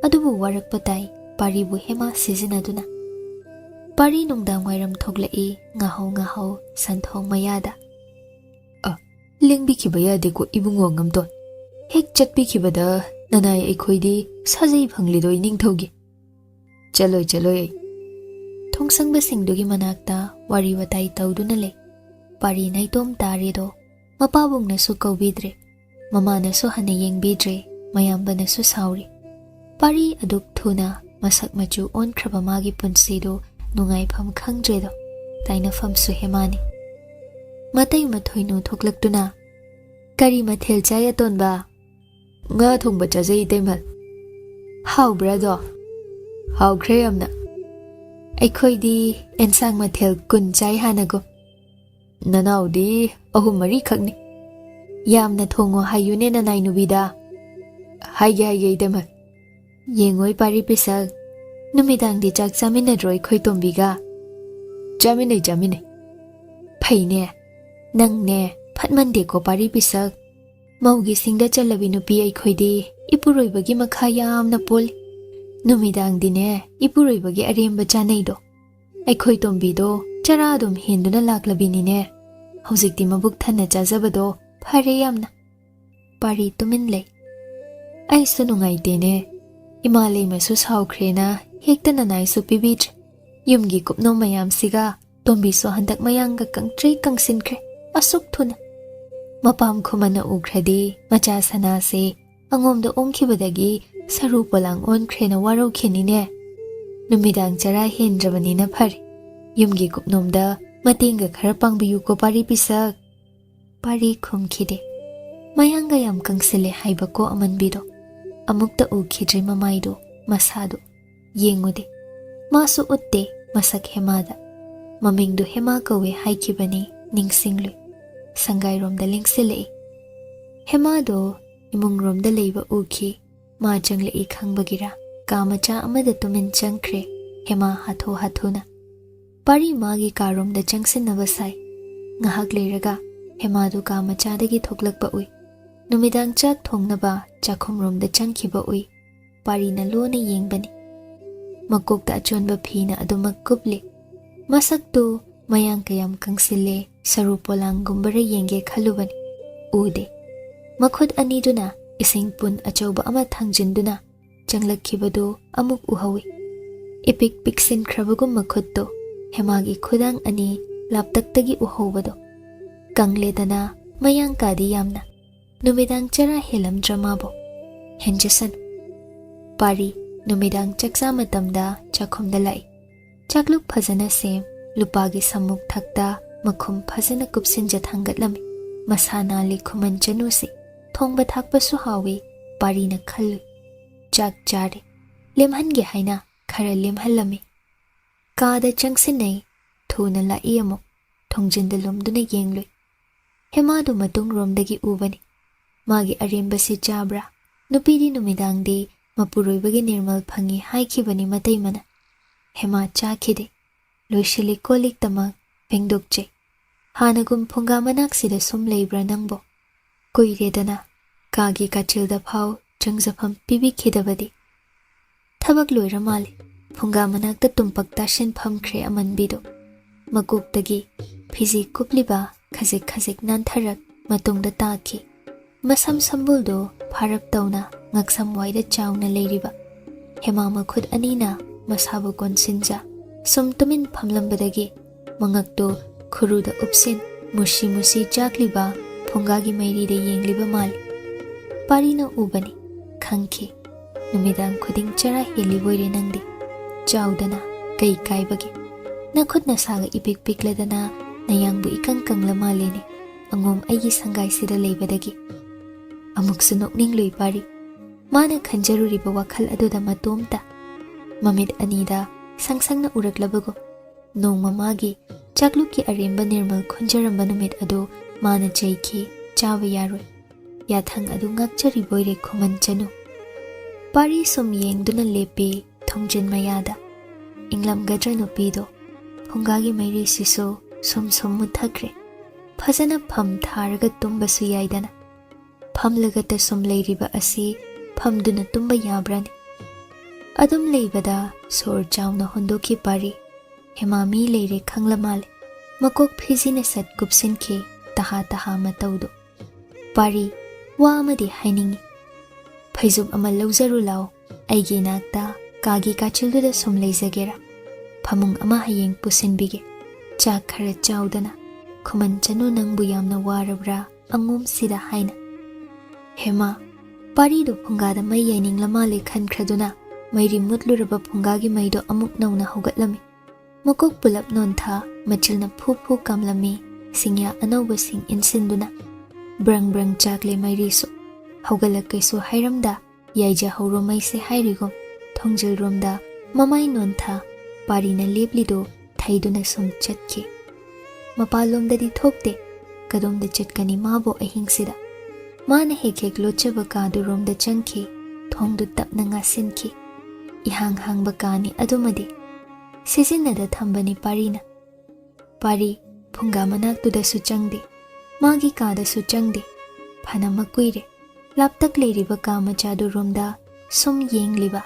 Adubu warakpa tai paribu hema sizinaduna. Pari nungdang wairam thoglai ngahau santhong mayada. Lengbi khibaya deko ibungo ngamton. Hek chatpi khibada nanai aikhoidi sajai phanglidoi ningthaugi. Chaloi. Thongsangba singdugi manakta wari watai tawduna le. Pari naitom taredo. Mapabung nasu kaubidre. Mama nasu hana yengbidre. Mayamba nasu sauri. Pari aduk thuna masak machu onkraba magi punsido nungai pham khangdredo. Taina pham su hemani. Matai mathoinu thoklaktuna. Kari mathel chaya tonba. Nga thongba chajai taimal. How brado? How kreyamna. Aikhoidi ensang mathel kun chai hanago. Nanaudi ahum mari khakni. Yamna thongo hayune nanai nubida. Haige taimal. Yengoi pari pisag. Numidang di chak chaminadroi khoitombiga. Chaminai. Phaine. Nangne phatmande ko pari pisak. Maugi singda chalabi nupi aikhoidi ipuroibagi makha yamna pol. Numidang dine ipuroibagi aremba chanaido. Aikhoi tombido chara adum henduna laklabinine. Haujikti mabuk thana chajabado phare yamna. Pari tumin lei. Ai su nungaitene. Imalei masu saukhrena hekta nanai su pibidre. Yumgi kupno mayam siga tombi so handak mayanga kangtrei kangsinkre. Asuk thuna. Mapam Khumana ukhradi macha sana se angomda ongkhibadagi saru polang onkrena warau khenine. Numidang chara hendrabanina phari. Yumgi kupnomda matinga khara pangbiyu ko pari pisak. Pari khumkhide. Mayanga yam kangsile haibako amanbido. amukta ukhidri mamaido masado yengude masu utte masak hemada mamingdu hema kawe haikibani ningsinglui sangai romda lingsilei hemado imung romda leiba ukhi ma janglei khangbagira kamacha amada tumin changkhre hema hatho hathuna pari magi karomda changsinaba sai ngahak leiraga hemadu kamachadagi thoklakba ui numidang chak thongnaba chakhomromda changkhiba ui parina lona yengbani makokta achonba phina adumak kuple masaktu mayang kayam kangsile saru polang gumbara yenge khalubani ude makhod aniduna ising pun achauba ama thangjinduna changlakhibadu amuk uhawi ipik piksin khrabagum makhotto hemagi khudang ani laptaktagi uhawbado kangledana mayang kadi yamna numidang chara helam dramabo henjasan pari numidang chaksa matamda chakhomda lai chakluk phajana sem lupagi samuk thakta makhum phajana kupsinja thangatlami masana li Khuman Chanu se thongba thakpa su hawi pari na khallu chak chare lemhange haina khara lemhallami kada changsinai thuna la iyamo thongjinda lomduna yengloi hemadu matung romdagi ubani magi arembasi chabra nupidi numidangdi mapuroibagi nirmal phangi haikibani mataimana hema chakhide loishili kolik tamak pengdokche hanagum phunga manaksida sum leibra nangbo koiredana kagi kachilda phau changzafam pibi khidabadi thabak loira mali phunga manakta tumpak tashin phamkhre amanbido makoktagi phiji kupliba khajik khajik nantharak matungda taki masam sambuldo pharap tauna ngaksam waida chauna leiriba hema makhud anina masabu konsinja sumtumin phamlambadagi mangakto khuruda upsin mushi mushi chakliba phungagi mairide yengliba mali parina ubani khangki numidang khuding chara heli boire nangdi chaudana kai kaibagi nakhud nasaga ipik pikladana nayangbu ikang kangla malene angom aigi sangai sida leibadagi amuksu nokning loi pari mana khanjaruriba wakhal aduda matomta mamit anida sangsangna uraklabago nongma magi chakluki aremba nirmal khonjaramba numit ado mana chaiki chawa yaroi yathang adu ngakchari boire Khuman Chanu pari sum yengduna lepe thongjin mayada inglam gadra nupido phungagi mairi siso sum sum muthakre phajana pham tharaga tumbasu yaidana phamlagata sum leiriba asi phamduna tumba yabrani adum leibada sor chauna hondoki pari hemami leire khanglamale makok phijina sat kupsinki taha taha mataudo pari wa amadi hainingi phaijub amal lawzaru law aigi nakta kagi kachilduda sum leizagera phamung ama hayeng pusinbige chak khara chaudana Khuman Chanu nangbu yamna warabra angum sida haina hema pari do phungada mai yaining lama le khan khraduna mairi mutluraba phungagi maido amuk nauna hogatlami makok pulap nontha machilna phu phu kamlami singya anoba sing insinduna brang brang chakle mairi so hogalak kaisu hairamda yaija horo mai se hairigo thongjil romda mamai nontha parina leblido thaiduna sum chatki mapalomdadi thokte kadomda chatkani mabo ahingsida mana hek lochaba kadu romda changki thongdu tapna ngasinki ihang hangba kani adumadi sisinada thambani parina pari phunga manaktuda su changde magi kada su changde phana makuire laptak leiriba kama chadu romda sum yengliba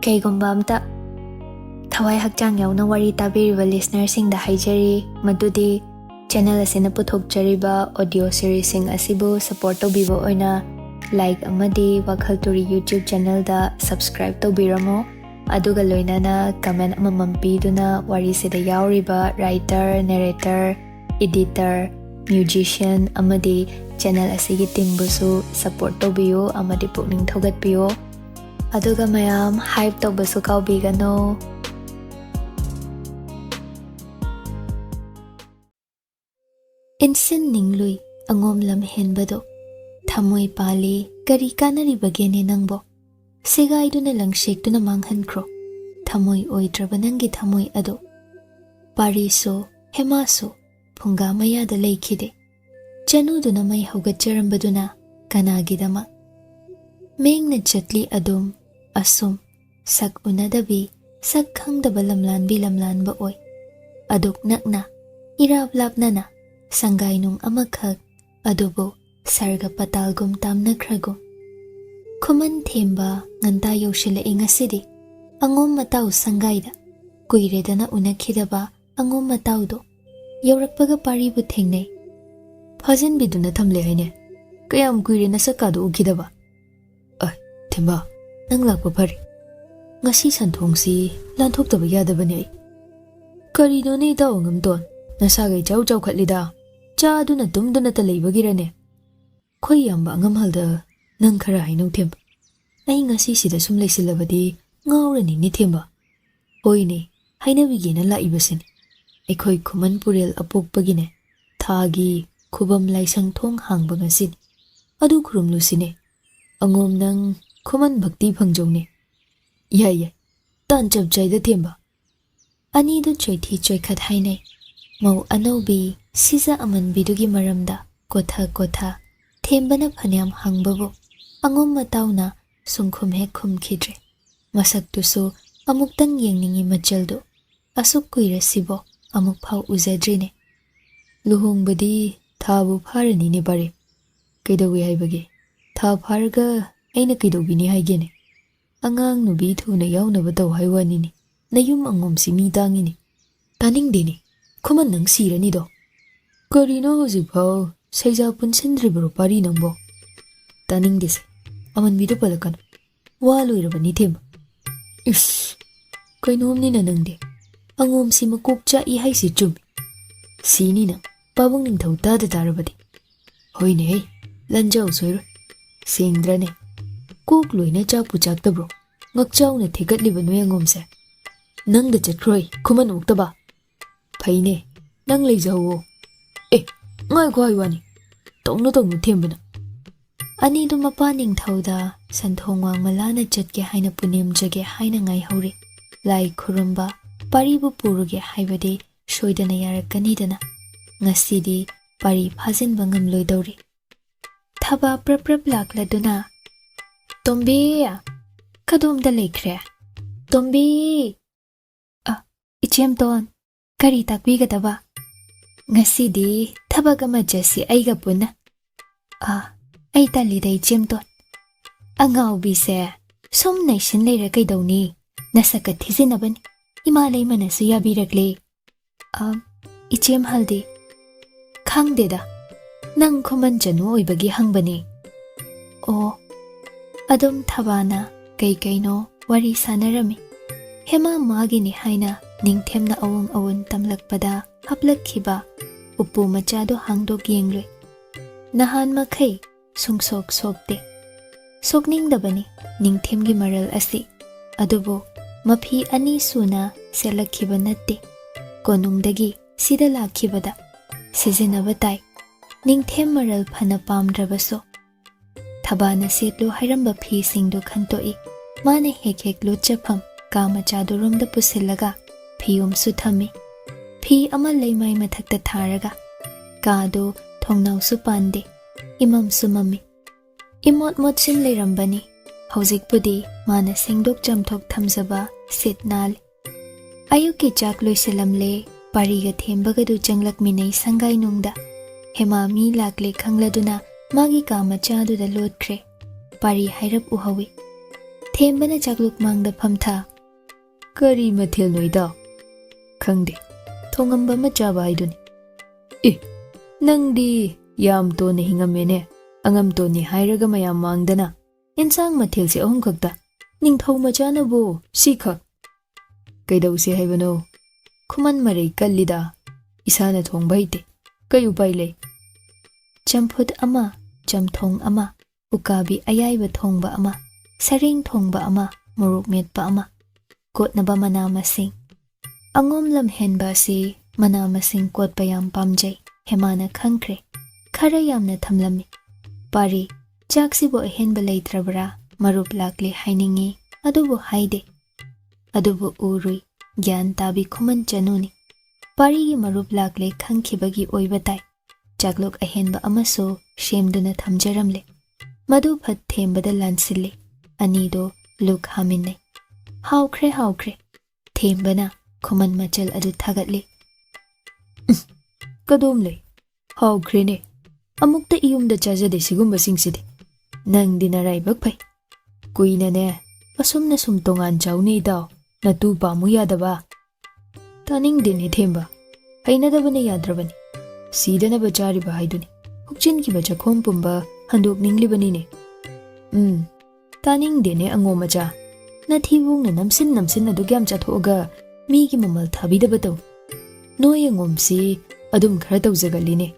Kaygumba amta thawai hakchang yauna wari tabiriba listener sing da haijari madudi channel asina puthokjariba audio series sing asibu support to bibo oina like amadi WakhaL Turi YouTube channel da subscribe tawbiramo aduga loinana comment amamam piduna wari sida yauriba writer narrator editor musician amadi channel asigi team busu support tawbiyo amadi pukning thogatpiyo aduga mayam hype tawbasu kaubigano Insin ninglui angom lam henbado thamoi pali kari kanari bagene nangbo segai duna langshek duna manghan kro thamoi oidraba nangi thamoi ado pariso hemaso phunga maya da leikhide chanu duna mai hogatjarambaduna kanagidama mengna chatli adum asum sak unadabi sak khangdaba lamlanba oi aduk nakna irab lapnana Sangai nung amakhak adubo sarga patalgum tamnakragum Khuman themba nganta yoshila ingasidi angom matau sangaida kuiredana unakhidaba angom mataudo yaurakpaga paribu thengnei phajin biduna thamle haine kayam kuire na sakadu ukhidaba themba nang lakpa phari ngasi santhongsi lanthokdaba yadabani karino nei daungam ton nasagai chau khatlida cha aduna tumduna ta leibagirane khoi yamba ngamhalda nang khara hainau themba ai ngasi sida sum leisilabadi ngaurani ni themba hoine hainabigena la ibasin ekhoi khuman purel apokpagine thagi khubam laisang thong hangba ngasin adu khurumlusine angom nang khuman bhakti phangjone yai tan chap jaida themba ani du choithi choikhat hainai mau anobi siza amanbidugi maramda kotha thembana phanyam hangbabu angom matawna sungkhum he khumkhidre masak tusu amuktang yengningi machaldo asuk kuirasibo amuk phau uzadrine luhongbadi thabu pharani ne bare kaidawi haibage tha pharga aina kaidobini haigene angang nubi thuna yawnaba taw haiwani ni nayum angom simi tangini taning deni Khuman nang sirani do karino hojik phau saija punsindribro pari nangbo taning dise aman bidu palakan waluirabani them is kainomni na nangde angom si makokcha I haisi chum sini na pabung ningthau ta da tarabadi hoine hei lanjau soiro sengdrane kok loina cha puchak tabro ngakchau na thegatliba noi angomse nang da chakroi Khuman uktaba Paine, nang leijawo. Ngai kwai wani. Tongno thembana. Ani du mapa ningthauda santhongwang malana chatke haina punem jage haina ngai hore. Lai khurumba paribu puruge haibade soidana yarakani dana. Ngasidi pari phajin bangam loidori. Thaba prap lakladuna. Tombe kadumda lekhre. Tombe ichem ton Kari takbigadaba ngasidi thabak ama jasi aiga puna ai talida ichemton angau bise som nation leira kaidawni nasaka thisinabani imalai manasu yabirakle ichem haldi khangdeda nang Khuman Chanu oibagi hangbani adum thabana kaino wari sanarami hema magini haina Ningthemna awang tamlakpada haplakhiba upu machado hangdok yengloi nahan makhai sungsok sokte sokningdabani Ningthemgi maral asi adubo mafi ani suna selakhiba natte konungdagi sida lakhibada sizinaba tai Ningthem maral phana pamdrabaso thabana setlo hairamba phi singdo khantoi mane hek lo chafam ka machado romda pusilaga Piyom suthami Pi ama leimai mathakta tharaga Kado thongnau supande Imam sumami Imot motsin leirambani Hojik pudi mana sengdok jamthok thamjaba sitnali Ayuki chak loiselamle pariga thembagadu changlakminai sangai nungda Hema mi lakle khangladuna magi ka machadu da lotkre Pari hairap uhawi Thembana chakluk mangda phamtha Kari mathil noida Khangde thongamba machaba iduni nangdi yam to ne hingamene Angam toni hairaga mayam mangdana. Insang mathil si ahum khakta. Ningthau machana bo sikha. Kaidaw si haibano. Khuman maray kallida. Isana thong baite. Kayu pailay. Champut ama, chamthong ama, ukabi ayayba thongba ama, saring thongba ama, morok metpa ama. Kotnaba mana masing. Angom lam henba si mana masing kotpa yam pamjay. Hemana khangkre. Khara yamna thamlami. Pari, chaksibo ahenba laytrabra, marup lakli hainingi, adubo haide. Adubo urui, gyan tabi Khuman Chanu ni. Pari gi marup lakli khangkhibagi oibatai. Chaklok ahenba amaso shemduna thamjaramle. Madu phat thembada lansille. Anido luk haminne. Haukre. Thembana Khuman machal adu thagatle. Kadumle. Haukre ne. Amukta iyumda chajade sigumba singside. Nang dinaraibak pai. Kuina ne. Asumna sumtongan chawni daw. Natu pamu yadaba. Taning din themba. Hainadabane yadrabani. Sidana bachari bahaiduni. Hukchin ki bacha khom pumba handuk ningli bani ne. Taning dene angomacha. Na thibung na namsin na dugyam chathoga mi ki mamal thabida bataw. Noy angom si adum khara tawjagali ne.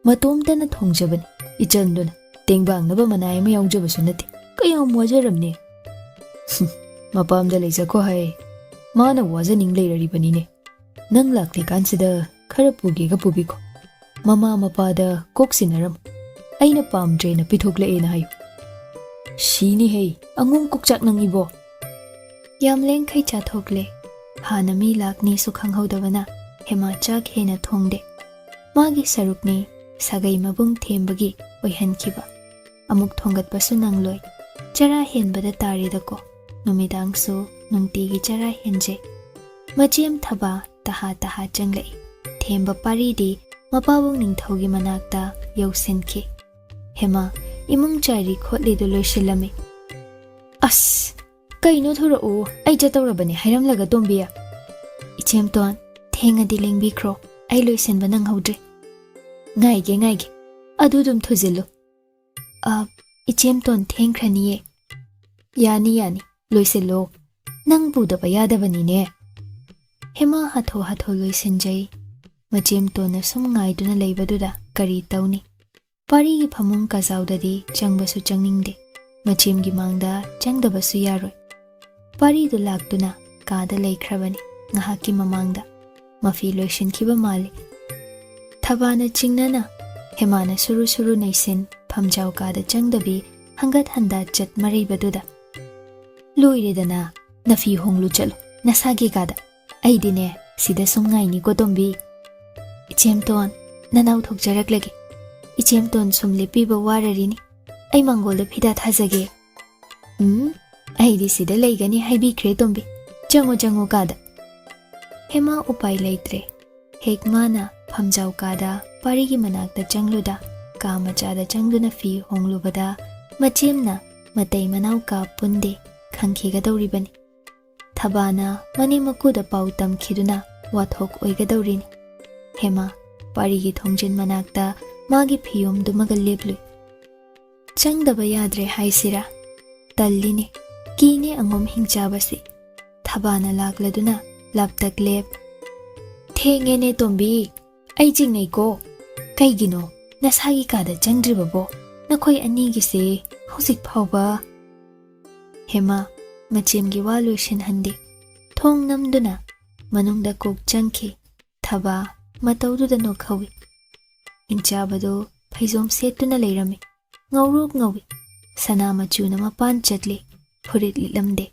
Matomta na thongjabani. Ichanduna tengbang na ba manay ma yawjabasu nati. Kaya wajaramne. Mapamda laysako hai. Mana wazaning layrari bani ne. Nang lakli kansida khara pugiga pubiko. Mama mapada koksinaram. Aina pamdre na pithoklae na hayo. Shini hey, angum kukchak nang ibo. Yamleng kay chathokle. Hana mi lakni sukhang hawdawana. Hema chak hena thongde. Magi sarukni sagay mabung thembagi oihan kiba. Amuk thongat pasu nangloy. Chara henbada tarida ko. Numidang so nungtigi chara henje. Majiem thaba taha changlai. Themba paridi mapabong Ningthaugi manakta yausenki. Hema, imung chari khotlidu loisilami. As! Kaino thurao, ay jatawrabani hairamlaga tombiya. Ichem toan, thengadi lengbikro, ay loisenba nang haudre. Ngaige, adudum thuzilo. Ichem toan thengkraniye. Yani, loisilo. Nang budaba yadabani ne. Hema hatho loisenjay. Majim to na sumngai duna leibaduda kari tauni. Pari gi phamung kazaudadi changbasu changningde. Majim gi mangda changdabasu yaroi. Pari du lakduna kada leikrabani ngahaki mamangda. Mafi loishin kiba mali. Thabana chingnana hemana suru naisin phamjaw kada changdabi hangat handa chat maribaduda. Luiredana nafi honglu chalo nasagi kada. Aidine sida sumngai ni gotombi. Ichem ton, nanaw thokjarak lagi. Ichem ton sumli piba wararini. Ay mangolda pida thazage. Ay di sida laygani haibi kre tombi. Jango kada. Hema upay laytre. Hekmana phamjaw kada parigi manakta changluda. Kamachada changluna fi honglubada. Machimna matay manaw ka punde. Khangkhiga dawribani. Thabana mani makuda pautam khiduna wathok oigadawrini. Hema, parigi thongjin manakta magi phiyom dumaga leplui. Changdaba yadre haisira. Tallini, kine angom hingchabasi. Thabana lakladuna laptak lep. Thengene tombi, ay jingnay ko. Kaygino, nasagi kada changdribabo. Nakoy anigisi, husik phawba. Hema, machimgi walo shinhandi. Thong namduna, manungda kok changki. Thaba, matawduda no khawi. Ingchabado phaizom setuna leirami. Ngawi. Sana machuna mapan chatli. Phurit lilamde.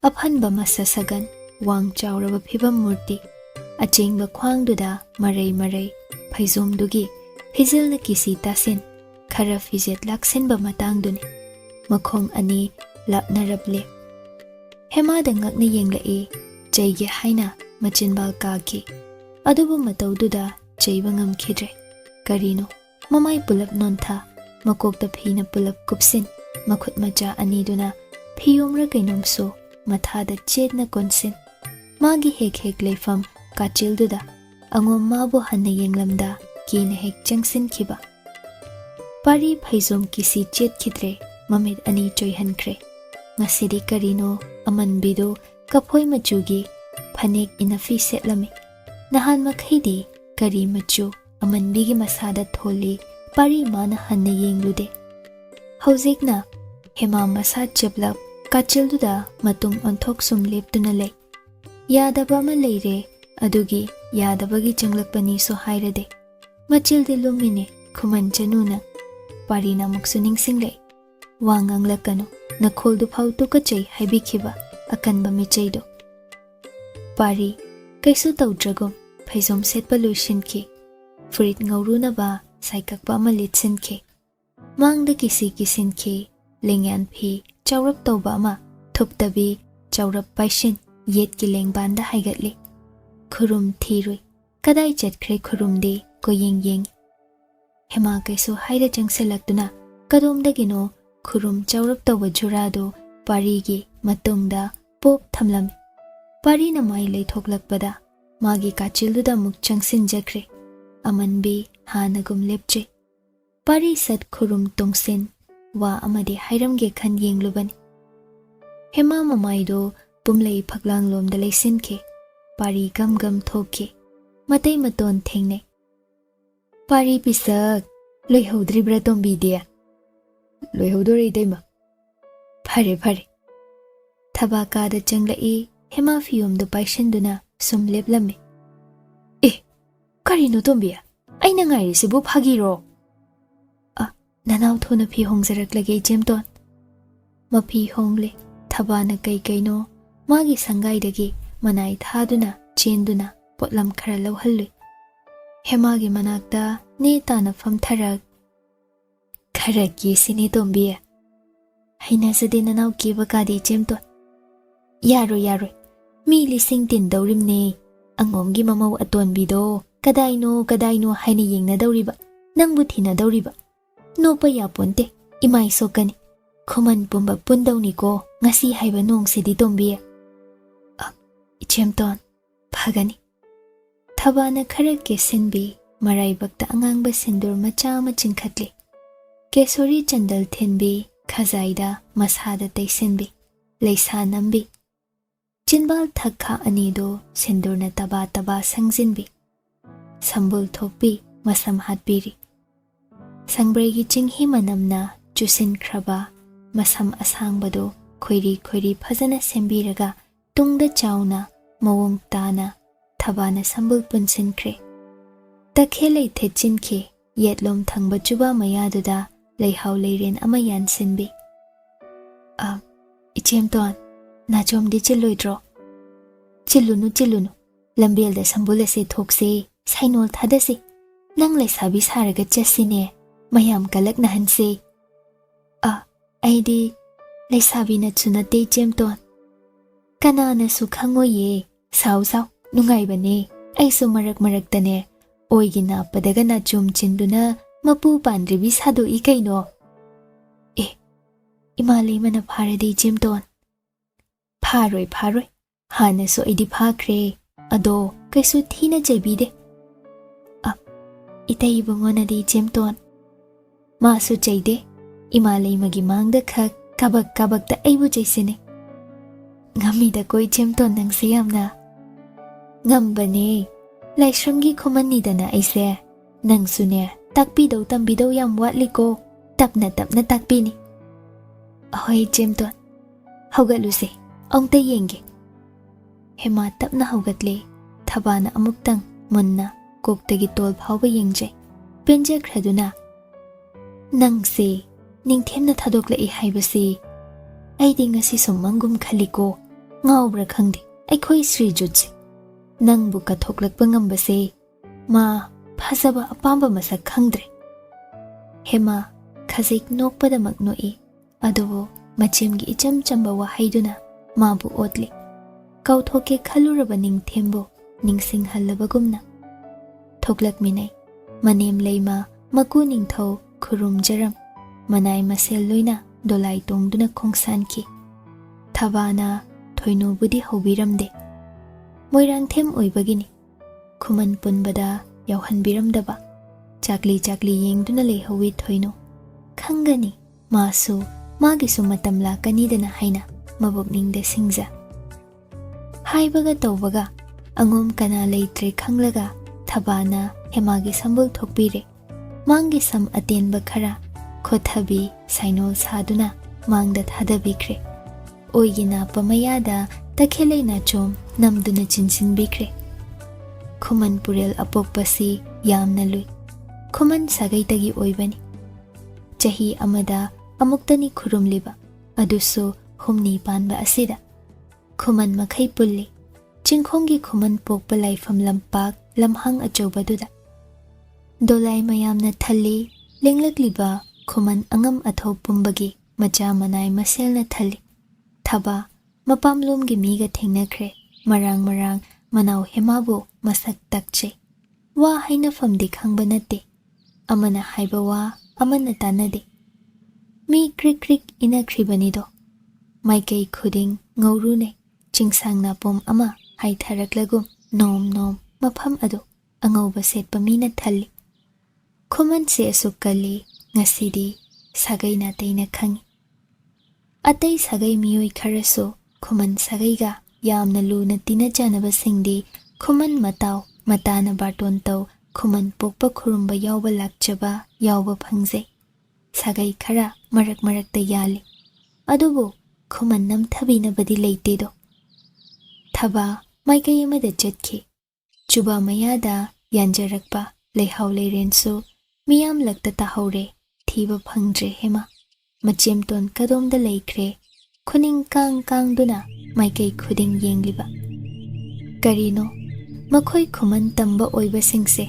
Aphanba masasagan. Wang chawraba phibam murti. Achengba khwangduda maray. Phaizom dugi. Phizil na kisi tasin. Khara fizet laksenba matangduni. Makhong ani lapnarable. Hemada ngakna yenglai. Jayge haina machinbal kaki. Adubu matawduda chayba ngamkhidre. Karino, mamay pulap nontha, makokta phina pulap kupsin, makhut macha aniduna, phiyomra kainomso, mathada chetna konsin. Magi hek leifam kachilduda, angom mabo hanna yenglamda, kina hek changsin kiba. Pari phaizom kisi chet khidre mamit ani choihankre ngasidi karino amanbido kaphoi machugi phanek inafi setlami nahan makhaidi kari machu amanbigi masada tholi pari mana hanne yenglude hojikna hema masa cheblap kachilduda matung onthok sum leptuna lei yadaba ma leire adugi yadabagi changlakpani so hairade machilde lumine Khuman Chanuna Parina muksu ningsinglei wanganglakano nakholdu phau tukachai haibikhiba akanba michaido Pari kaisu tawdragom phaizom setpa loishinkhi furit ngaurunaba saikakpa ma litsinki mangda kisi kisinki lengyan phi chawrap tawba ma thuptabi chawrap paishin yetki lengbanda haigatli khurum thirui kadai chatkhre khurumde ko yeng Hema kaisu haida changselakduna kadomdagino khurum chawrap tawba jurado parigi matungda pop thamlami parina mai leithoklakpada magi kachilduda muk changsinjakre amanbi hanagum lepche pari sat khurum tongsin wa amade hairamge khan yenglubani Hema mamaido pumlei phaklang lomda leisinke pari gam thokke matei maton thengne Pari pisak loihodribra tombidia loihodore dema phare thabakada changlai hema fium do paishanduna sum leblame karino tombia aina ngai sibu phagiro nanaw thona phi hongzaraklage jemton mapi hongle thabana kaino magi sangai dagi manai thaduna chenduna potlam khara lawhallu Hemagi manakta ne tana famtharak kharaki sini tombia haina sadina naw kiba kadi chemto yaro mi lising tin dawrimne angomgi mamau atonbido kadaino haina yengna dawriba nangbu thina dawriba nopa ya ponte imai sokani Khuman pumba pundawni ko ngasi haiba nong sidi tombia ichemton phagani Thabana khara kesinbi marai bakta angang ba sindur macha chinkhatli kesori chandal thenbi khazaida masada taisinbi leisa nambi chinbal thakha anido sindurna taba sangjinbi sambul thokbi masam hatbiri sangregi chinghi manamna chusin khraba masam asangbado khoiri phajana sembiraga tungda chauna mawong tana Thabana sambul punsinkre takhelei thechinke yetlom thangba chuba mayaduda leihau leiren ama yansinbi ichemton nachomdi chiloidro chilunu lambelda sambula se thokse sainol thadase nang leisabi saraga chasine mayam kalak nahanse aidi leisabi na chunate chemton kanana sukhangoye sau Nungaibane aisu marak-tane oigina padagana chum chinduna mapu pandribi sado ikaino imalay mana pharadi jimton pharoi hana so idi phakre ado kaisu thina jabide itai bungona di jimton masu jaide imalay magi mangda khak kabak da aibu jaisine ngamida koi jimton nang siyamna Ngambane laishramgi khumani dana aise nangsune takpidau tambidau yam watliko tapna takpini ahoy jemton haugaluse ongte yenge Hema tapna haugatle thabana amuktang munna koktagi tol phawba yengjai penja khraduna nangse ningthemna thadokla I haibase aidi ngasi sommangum khaliko ngawbra khangdi aikhoi Sri Jutse Nangbu kathoklakpa ngambase ma phasaba apamba masak khangdre Hema khazik nokpada maknoi adubo machimgi icham chamba wa haiduna mabu otli kauthoke khaluraba ningthembo ningsing hallabagumna thoklak minai manem leima maku ningthau khurum jaram manai masel loina dolai tongduna khongsanki thabana thoinu budi hobiramde moirang them oibagini Khuman punbada yauhanbiramdaba chakli yengduna lehawi thoinu ꯈꯪꯒꯅꯤ ꯃꯥꯁꯨ ꯃꯥꯒꯤꯁꯨ ꯃꯇꯝ ꯂꯥꯛꯀꯅꯤꯗꯅ ꯍꯥꯏꯅ ꯃꯕꯨꯛꯅꯤꯡꯗ ꯁꯤꯡꯖ ꯍꯥꯏꯕꯒ ꯇꯧꯕꯒ ꯑꯉꯣꯝ ꯀꯅꯥ ꯂꯩꯇ꯭ꯔꯦ ꯈꯪꯂꯒ ꯊꯕꯥꯅ ꯍꯦꯃꯥꯒꯤ ꯁꯝꯕꯨꯜ ꯊꯣꯛꯄꯤꯔꯦ ꯃꯥꯡꯒꯤ ꯁꯝ ꯑꯇꯦꯟꯕ ꯈꯔ ꯈꯣꯊꯕꯤ ꯁꯥꯏꯅꯣꯜ ꯁꯥꯗꯨꯅ ꯃꯥꯡꯗ ꯊꯥꯗꯕꯤꯈ꯭ꯔꯦ ꯑꯣꯏꯒꯤ ꯅꯥꯞꯄ ꯃꯌꯥꯗ ꯇꯈꯦꯜꯂꯩ ꯅꯥꯆꯣꯝ ꯅꯝꯗꯨꯅ ꯆꯤꯟꯁꯤꯟꯕꯤꯈ꯭ꯔꯦ ꯈꯨꯃꯟ ꯄꯨꯔꯦꯜ ꯑꯄꯣꯛꯄꯁꯤ ꯌꯥꯝꯅ ꯂꯨꯏ ꯈꯨꯃꯟ ꯁꯥꯒꯩꯇꯒꯤ ꯑꯣꯏꯕꯅꯤ ꯆꯍꯤ ꯑꯃꯗ ꯑꯃꯨꯛꯇꯅꯤ ꯈꯨꯔꯨꯝꯂꯤꯕ ꯑꯗꯨꯁꯨ ꯍꯨꯝꯅꯤ ꯄꯥꯟꯕ ꯑꯁꯤꯗ ꯈꯨꯃꯟ ꯃꯈꯩ ꯄꯨꯜꯂꯤ ꯆꯤꯡꯈꯣꯡꯒꯤ ꯈꯨꯃꯟ ꯄꯣꯛꯄ ꯂꯥꯏꯐꯝ ꯂꯝꯄꯥꯛ ꯂꯝꯍꯥꯡ ꯑꯆꯧꯕꯗꯨꯗ ꯗꯣꯂꯥꯏ ꯃꯌꯥꯝꯅ ꯊꯜꯂꯤ ꯂꯦꯡꯂꯛꯂꯤꯕ ꯈꯨꯃꯟ ꯑꯉꯝ ꯑꯊꯧ ꯄꯨꯝꯕꯒꯤ ꯃꯆꯥ ꯃꯅꯥꯏ ꯃꯁꯦꯜꯅ ꯊꯜꯂꯤ ꯊꯕꯥ ꯃꯄꯥꯝꯂꯣꯝꯒꯤ ꯃꯤꯒ ꯊꯦꯡꯅꯈ꯭ꯔꯦ ꯃꯔꯥꯡ ꯃꯔꯥꯡ ꯃꯅꯥꯎ ꯍꯦꯃꯥꯕꯨ ꯃꯁꯛ ꯇꯥꯛꯆꯩ ꯋꯥ ꯍꯥꯏꯅꯐꯝꯗꯤ ꯈꯪꯕ ꯅꯠꯇꯦ ꯑꯃꯅ ꯍꯥꯏꯕ ꯋꯥ ꯑꯃꯅ ꯇꯥꯟꯅꯗꯦ ꯃꯤ ꯀ꯭ꯔꯤꯛ ꯀ꯭ꯔꯤꯛ ꯏꯅꯈ꯭ꯔꯤꯕꯅꯤꯗꯣ ꯃꯥꯏꯀꯩ ꯈꯨꯗꯤꯡ ꯉꯧꯔꯨꯅꯩ ꯆꯤꯡꯁꯥꯡ ꯅꯥꯄꯣꯝ ꯑꯃ ꯍꯥꯏꯊꯔꯛꯂꯒꯨꯝ ꯅꯣꯝ ꯅꯣꯝ ꯃꯐꯝ ꯑꯗꯨ ꯑꯉꯧꯕ ꯁꯦꯠꯄ ꯃꯤꯅ ꯊꯜꯂꯤ ꯈꯨꯃꯟꯁꯦ ꯑꯁꯨꯛ ꯀꯜꯂꯤ ꯉꯁꯤꯗꯤ ꯁꯥꯒꯩ ꯅꯥꯇꯩꯅ ꯈꯪꯏ ꯑꯇꯩ ꯁꯥꯒꯩ ꯃꯤꯑꯣꯏ ꯈꯔꯁꯨ ꯈꯨꯃꯟ ꯁꯥꯒꯩꯒ ꯌꯥꯝꯅ ꯂꯨꯅ ꯇꯤꯟꯅꯖꯅꯕꯁꯤꯡꯗꯤ ꯈꯨꯃꯟ ꯃꯇꯥꯎ ꯃꯇꯥꯅ ꯕꯥꯔꯇꯣꯟ ꯇꯧ ꯈꯨꯃꯟ ꯄꯣꯛꯄ ꯈꯨꯔꯨꯝꯕ ꯌꯥꯎꯕ ꯂꯥꯛꯆꯕ ꯌꯥꯎꯕ ꯐꯪꯖꯩ ꯁꯥꯒꯩ ꯈꯔ ꯃꯔꯛ ꯃꯔꯛꯇ ꯌꯥꯜꯂꯤ ꯑꯗꯨꯕꯨ ꯈꯨꯃꯟ ꯅꯝꯊꯕꯤꯅꯕꯗꯤ ꯂꯩꯇꯦꯗꯣ ꯊꯕꯥ ꯃꯥꯏꯀꯩ ꯑꯃꯗ ꯆꯠꯈꯤ ꯆꯨꯕꯥ ꯃꯌꯥꯗ ꯌꯥꯟꯖꯔꯛꯄ ꯂꯩꯍꯥꯎ ꯂꯩꯔꯦꯟꯁꯨ ꯃꯤꯌꯥꯝꯂꯛꯇ ꯇꯥꯍꯧꯔꯦ ꯊꯤꯕ ꯐꯪꯗ꯭ꯔꯦ ꯍꯦꯃꯥ ꯃꯆꯦꯝꯇꯣꯟ ꯀꯗꯣꯝꯗ ꯂꯩꯈ꯭ꯔꯦ ꯈꯨꯅꯤꯡ ꯀꯥꯡ ꯀꯥꯡꯗꯨꯅ ꯃꯥꯏꯀꯩ ꯈꯨꯗꯤꯡ ꯌꯦꯡꯂꯤꯕ ꯀꯔꯤꯅꯣ ꯃꯈꯣꯏ ꯈꯨꯃꯟ ꯇꯝꯕ ꯑꯣꯏꯕꯁꯤꯡꯁꯦ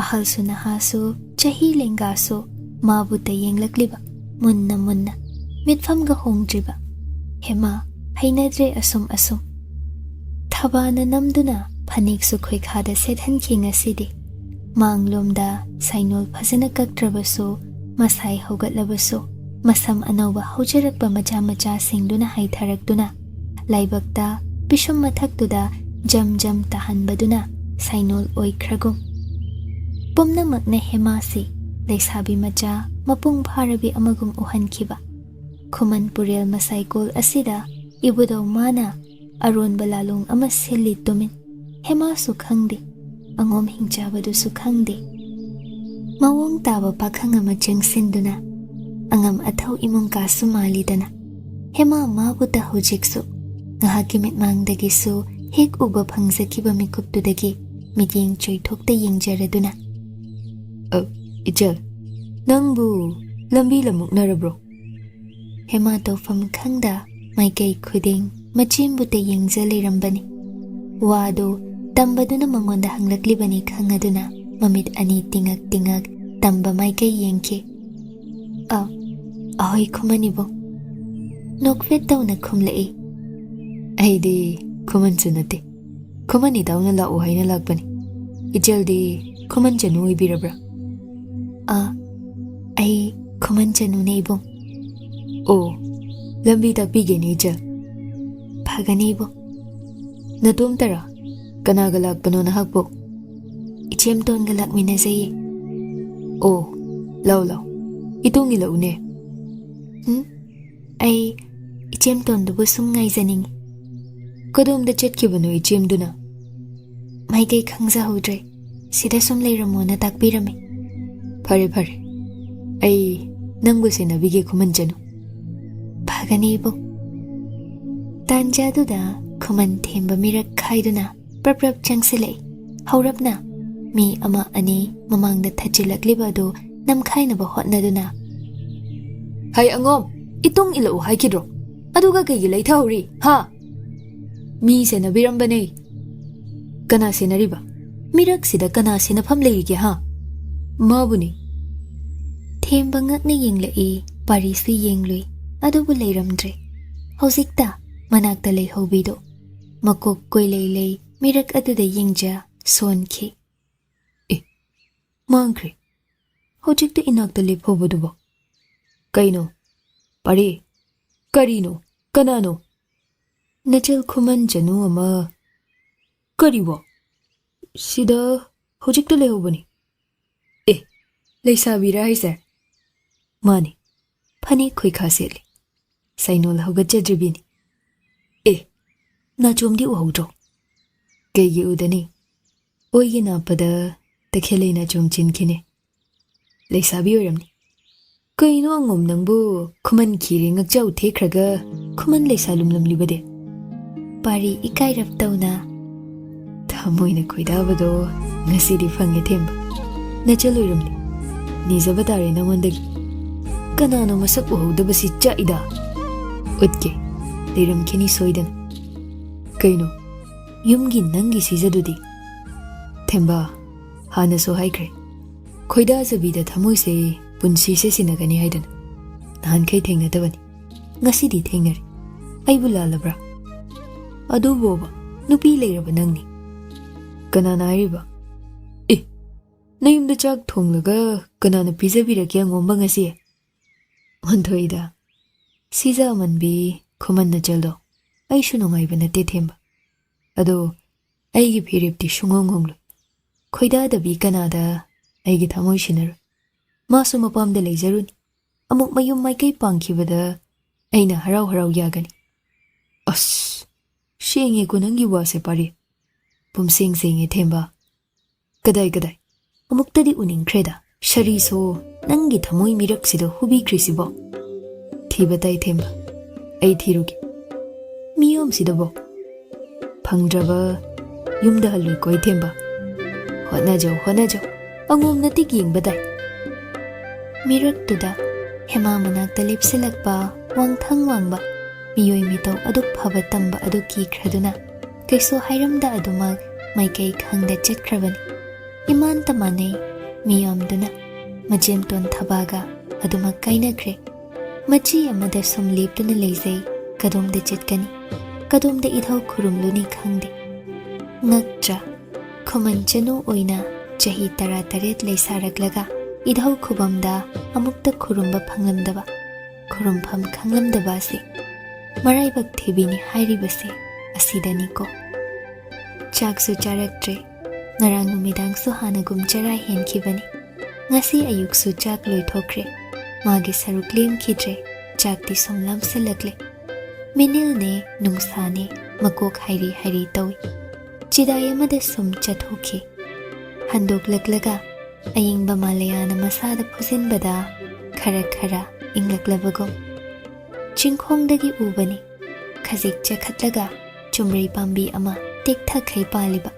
ꯑꯍꯜꯁꯨ ꯅꯍꯥꯁꯨ ꯆꯍꯤ ꯂꯦꯡꯒꯥꯁꯨ ꯃꯥꯕꯨꯇ ꯌꯦꯡꯂꯛꯂꯤꯕ ꯃꯨꯟꯅ ꯃꯨꯟꯅ ꯃꯤꯠꯐꯝꯒ ꯍꯣꯡꯗ꯭ꯔꯤꯕ ꯍꯦꯃꯥ ꯍꯩꯅꯗ꯭ꯔꯦ ꯑꯁꯨꯝ ꯑꯁꯨꯝ ꯊꯕꯥꯅ ꯅꯝꯗꯨꯅ ꯐꯅꯦꯛꯁꯨ ꯈꯣꯏꯈꯥꯗ ꯁꯦꯠꯍꯟꯈꯤ ꯉꯁꯤꯗꯤ ꯃꯥꯡꯂꯣꯝꯗ ꯁꯥꯏꯅꯣꯜ ꯐꯖꯅ ꯀꯛꯇ꯭ꯔꯕꯁꯨ ꯃꯁꯥꯏ ꯍꯧꯒꯠꯂꯕꯁꯨ ꯃꯁꯝ ꯑꯅꯧꯕ ꯍꯧꯖꯔꯛꯄ ꯃꯆꯥ ꯃꯆꯥꯁꯤꯡꯗꯨꯅ ꯍꯥꯏꯊꯔꯛꯇꯨꯅ ꯂꯥꯏꯕꯛꯇ ꯄꯤꯁꯨꯝ ꯃꯊꯛꯇꯨꯗ ꯖꯝ ꯖꯝ ꯇꯥꯍꯟꯕꯗꯨꯅ ꯁꯥꯏꯅꯣꯜ ꯑꯣꯏꯈ꯭ꯔꯒꯨꯝ ꯄꯨꯝꯅꯃꯛꯅ ꯍꯦꯃꯥꯁꯤ ꯂꯩꯁꯥꯕꯤ ꯃꯆꯥ ꯃꯄꯨꯡ ꯐꯥꯔꯕꯤ ꯑꯃꯒꯨꯝ ꯎꯍꯟꯈꯤꯕ ꯈꯨꯃꯟ ꯄꯨꯔꯦꯜ ꯃꯁꯥꯏꯀꯣꯜ ꯑꯁꯤꯗ ꯏꯕꯨꯙꯧ ꯃꯥꯅ ꯑꯔꯣꯟꯕ ꯂꯥꯂꯣꯡ ꯑꯃ ꯁꯤꯜꯂꯤ ꯇꯨꯃꯤꯟ ꯍꯦꯃꯥꯁꯨ ꯈꯪꯗꯦ ꯑꯉꯣꯝ ꯍꯤꯡꯆꯥꯕꯗꯨꯁꯨ ꯈꯪꯗꯦ ꯃꯑꯣꯡ ꯇꯥꯕ ꯄꯥꯈꯪ ꯑꯃ ꯆꯪꯁꯤꯟꯗꯨꯅ ꯑꯉꯝ ꯑꯊꯧ ꯏꯃꯨꯡ ꯀꯥꯁꯨ ꯃꯥꯜꯂꯤꯗꯅ ꯍꯦꯃꯥ ꯃꯥꯕꯨꯇ ꯍꯧꯖꯤꯛꯁꯨ ꯉꯥꯏꯍꯥꯛꯀꯤ ꯃꯤꯠꯃꯥꯡꯗꯒꯤꯁꯨ ꯍꯦꯛ ꯎꯕ ꯐꯪꯖꯈꯤꯕ ꯃꯤꯀꯨꯞꯇꯨꯗꯒꯤ ꯃꯤꯠꯌꯦꯡ ꯆꯣꯏꯊꯣꯛꯇ ꯌꯦꯡꯖꯔꯗꯨꯅ ꯏꯆꯜ ꯅꯪꯕꯨ ꯂꯝꯕꯤ ꯂꯝꯃꯨꯛꯅꯔꯕ꯭ꯔꯣ ꯍꯦꯃꯥ ꯇꯧꯐꯝ ꯈꯪꯗ ꯃꯥꯏꯀꯩ ꯈꯨꯗꯤꯡ ꯃꯆꯦꯝꯕꯨꯇ ꯌꯦꯡꯖ ꯂꯩꯔꯝꯕꯅꯤ ꯋꯥꯗꯨ ꯇꯝꯕꯗꯨꯅ ꯃꯉꯣꯟꯗ ꯍꯪꯂꯛꯂꯤꯕꯅꯤ ꯈꯪꯉꯗꯨꯅ ꯃꯃꯤꯠ ꯑꯅꯤ ꯇꯤꯡꯉꯛ ꯇꯤꯡꯉꯛ ꯇꯝꯕ ꯃꯥꯏꯀꯩ ꯌꯦꯡꯈꯤ ꯑꯍꯣꯏ ꯈꯨꯃꯟ ꯏꯕꯨꯡ ꯅꯣꯛꯐꯦꯠ ꯇꯧꯅ ꯈꯨꯝꯂꯛꯏ ꯑꯩꯗꯤ ꯈꯨꯃꯟꯁꯨ ꯅꯠꯇꯦ ꯈꯨꯃꯟ ꯏꯇꯥꯎꯅ ꯂꯥꯛꯑꯣ ꯍꯥꯏꯅ ꯂꯥꯛꯄꯅꯤ ꯏꯆꯜꯗꯤ ꯈꯨꯃꯟ ꯆꯅꯨ ꯑꯣꯏꯕꯤꯔꯕ꯭ꯔꯥ ꯑꯩ ꯈꯨꯃꯟ ꯆꯅꯨꯅꯦ ꯏꯕꯨꯡ ꯑꯣ ꯂꯝꯕꯤ ꯇꯥꯛꯄꯤꯒꯦꯅꯦ ꯏꯆꯜ ꯐꯒꯅꯤ ꯏꯕꯨꯡ ꯅꯇꯣꯝꯇꯔꯥ ꯀꯅꯥꯒ ꯂꯥꯛꯄꯅꯣ ꯅꯍꯥꯛꯄꯨ ꯏꯆꯦꯝꯇꯣꯟꯒ ꯂꯥꯛꯃꯤꯟꯅꯖꯩꯌꯦ ꯑꯣ ꯂꯥꯎ ꯂꯥꯎ ꯏꯇꯨꯡ ꯏꯜꯂꯛꯎꯅꯦ ꯑꯩ ꯏꯆꯦꯝꯇꯣꯟꯗꯨꯕꯨ ꯁꯨꯝ ꯉꯥꯏꯖꯅꯤꯡꯉꯤ ꯀꯗꯣꯝꯗ ꯆꯠꯈꯤꯕꯅꯣ ꯏꯆꯦꯝꯗꯨꯅ ꯃꯥꯏꯀꯩ ꯈꯪꯖꯍꯧꯗ꯭ꯔꯦ ꯁꯤꯗ ꯁꯨꯝ ꯂꯩꯔꯝꯃꯣꯅ ꯇꯥꯛꯄꯤꯔꯝꯃꯤ ꯐꯔꯦ ꯐꯔꯦ ꯑꯩ ꯅꯪꯕꯨ ꯁꯦꯟꯅꯕꯤꯒꯦ ꯈꯨꯃꯟ ꯆꯅꯨ ꯐꯒꯅꯤ ꯏꯕꯨꯡ ꯇꯥꯟꯖꯥꯗꯨꯗ ꯈꯨꯃꯟ ꯊꯦꯝꯕ ꯃꯤꯔꯛ ꯈꯥꯏꯗꯨꯅ ꯄ꯭ꯔꯞ ꯄ꯭ꯔꯞ ꯆꯪꯁꯤꯜꯂꯛꯏ ꯍꯧꯔꯞꯅ ꯃꯤ ꯑꯃ ꯑꯅꯤ ꯃꯃꯥꯡꯗ ꯊꯠꯆꯤꯜꯂꯛꯂꯤꯕ ꯑꯗꯨ ꯅꯝꯈꯥꯏꯅꯕ ꯍꯣꯠꯅꯗꯨꯅ ꯍꯩ ꯑꯉꯣꯝ ꯏꯇꯨꯡ ꯏꯜꯂꯛꯎ ꯍꯥꯏꯈꯤꯗ꯭ꯔꯣ ꯑꯗꯨꯒ ꯀꯩꯒꯤ ꯂꯩꯊꯍꯧꯔꯤ ꯍꯥ ꯃꯤ ꯁꯦꯟꯅꯕꯤꯔꯝꯕꯅꯦ ꯀꯅꯥ ꯁꯦꯟꯅꯔꯤꯕ ꯃꯤꯔꯛꯁꯤꯗ ꯀꯅꯥ ꯁꯦꯟꯅꯐꯝ ꯂꯩꯔꯤꯒꯦ ꯍꯥ ꯃꯥꯕꯨꯅꯤ ꯊꯦꯝꯕ ꯉꯛꯅ ꯌꯦꯡꯂꯛꯏ ꯄꯥꯔꯤꯁꯨ ꯌꯦꯡꯂꯨꯏ ꯑꯗꯨꯕꯨ ꯂꯩꯔꯝꯗ꯭ꯔꯦ ꯍꯧꯖꯤꯛꯇ ꯃꯅꯥꯛꯇ ꯂꯩꯍꯧꯕꯤꯗꯣ ꯃꯀꯣꯛ ꯀꯣꯏꯂꯩ ꯂꯩ ꯃꯤꯔꯛ ꯑꯗꯨꯗ ꯌꯦꯡꯖ ꯁꯣꯟꯈꯤ ꯃꯥꯡꯈ꯭ꯔꯦ ꯍꯧꯖꯤꯛꯇ ꯏꯅꯥꯛꯇ ꯂꯦꯞꯍꯧꯕꯗꯨꯕꯣ ꯀꯩꯅꯣ ꯄꯥꯔꯤ ꯀꯔꯤꯅꯣ ꯀꯅꯥꯅꯣ ꯅꯆꯜ ꯈꯨꯃꯟ ꯆꯅꯨ ꯑꯃ ꯀꯔꯤꯕꯣ ꯁꯤꯗ ꯍꯧꯖꯤꯛꯇ ꯂꯩꯍꯧꯕꯅꯤ ꯂꯩꯁꯥꯕꯤꯔꯥ ꯍꯥꯏꯁꯦ ꯃꯥꯅꯤ Phane khoikha setli. Sainol haugatjadribini. Nachomdi uhawdro. Kaigi udani. Oigi napada takhele nachom chinkine. Leisabi oramni. Kaino angom nangbu Khuman khiri ngakjau thekhraga Khuman leisalum lamlibade. Pari ikai raptauna. Thamoina khoidabado ngasidi phange themba. Nachaloiramni. Nizaba tare nangondagi. Kanano masak uhawdabasi chaida. Utke. Leiramkhini soidana. Kaino, yumgi nangi sizadudi. Themba, hana so haikre. Khoida zabida thamoi se punsi se sinagani haidana. Nahan kai thengna tabani. Ngasidi thengnari. Aibu lalabra. Adu boba, nupi leiraba nangni. Kanana ariba. Nayumda chak thonglaga kanana pizabiraki angomba ngasi. Onthoida. Siza amanbi Khuman na jaldo. Aishu nungayba nate themba. Ado, aigi phiripti shungong honglo. Khoida dabi kanada aigi thamoi shinaru. Masu mapamda leizaruni. Amuk mayum maikai pangkhibada aina harau harau yagani. As, shenge ko nangi wase pari. Pumsing senge themba. Kadai. Amuktadi uningkreda. Shari so nangi thamoi miraksida hubi krisibo. Thibatai themba. Ai thirugi. Miyom sidabo. Phangdraba yumda halui koi themba. Honajau. Angom natik yengbadai. Mirak tuda hema manakta lipsilakpa wangthang wangba. Miyoi mitau aduk phaba tamba aduk ki khraduna. Kaiso hairamda adumak maikai khangda chatkrabani. Iman tamanei miyamduna majemton thabaga adumak kainakre. Machi amada sum leptuna leizai kadomda chetkani. Kadomda idhau khurumluni khangde. Ngaktra Khuman Chanu oina chahi tara taret leisaraklaga idhau khubamda amukta khurumba phanglamdaba. Khurumpham khanglamdaba se. Maraibak thebini hairibase asidani ko. Chaksu charaktre. Ngarang numidangsu hanagum chara henkhibani. Ngasi ayuksu chak loithokre. Magi saruk lemkhidre. Chakti somlam silakle. Minilne nungsane makok hairi tawi. Chidayamada sum chathoki. Handok laklaga ayingba malayana masada pusinbada khara inglaklabagom. Tingkhangdagi ubani. Khazik chakhatlaga chumrei pambi ama tikthak khai paliba.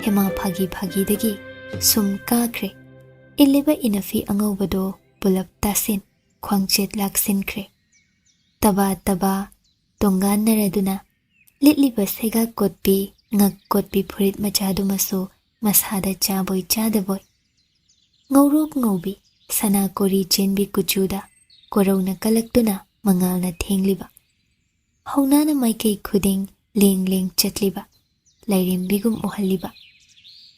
Hema phagi dagi sum kakre. Iliba inafi angawbado pulap tasin khwangchet laksin kre. Taba Tongan naraduna litliba sega kotpi ngak kotpi phurit machadumaso masada chaboy chadaboy. Ngawrop ngawbi sana kori chenbi kuchuda korona kalaktuna mangalna thengliba. Haunana maikei khuding leng chatliba. Lairenbigum uhaliba.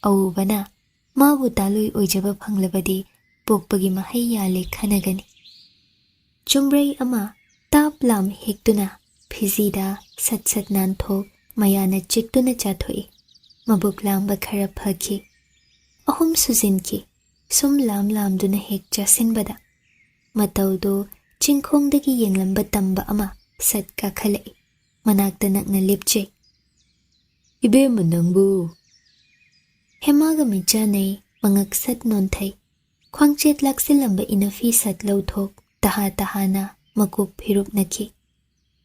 Awubana mabu taloi oijaba phanglabadi pokpagi mahai yale khanagani. Chumrei ama tap lam hektuna Phizida sat nanthok mayana chiktuna chathoi. Mabuk lamba khara phaki. Ahum suzinki. Sum lam duna hek chasinbada. Mataudo Tingkhangdagi yenglamba tamba ama sat kakhalai. Manakta nakna lipche. Ibe manangbu. Hemaga michanay mangak sat nonthai. Khwangchet laksilamba inafi sat lauthok tahana makuk phirup nakhi.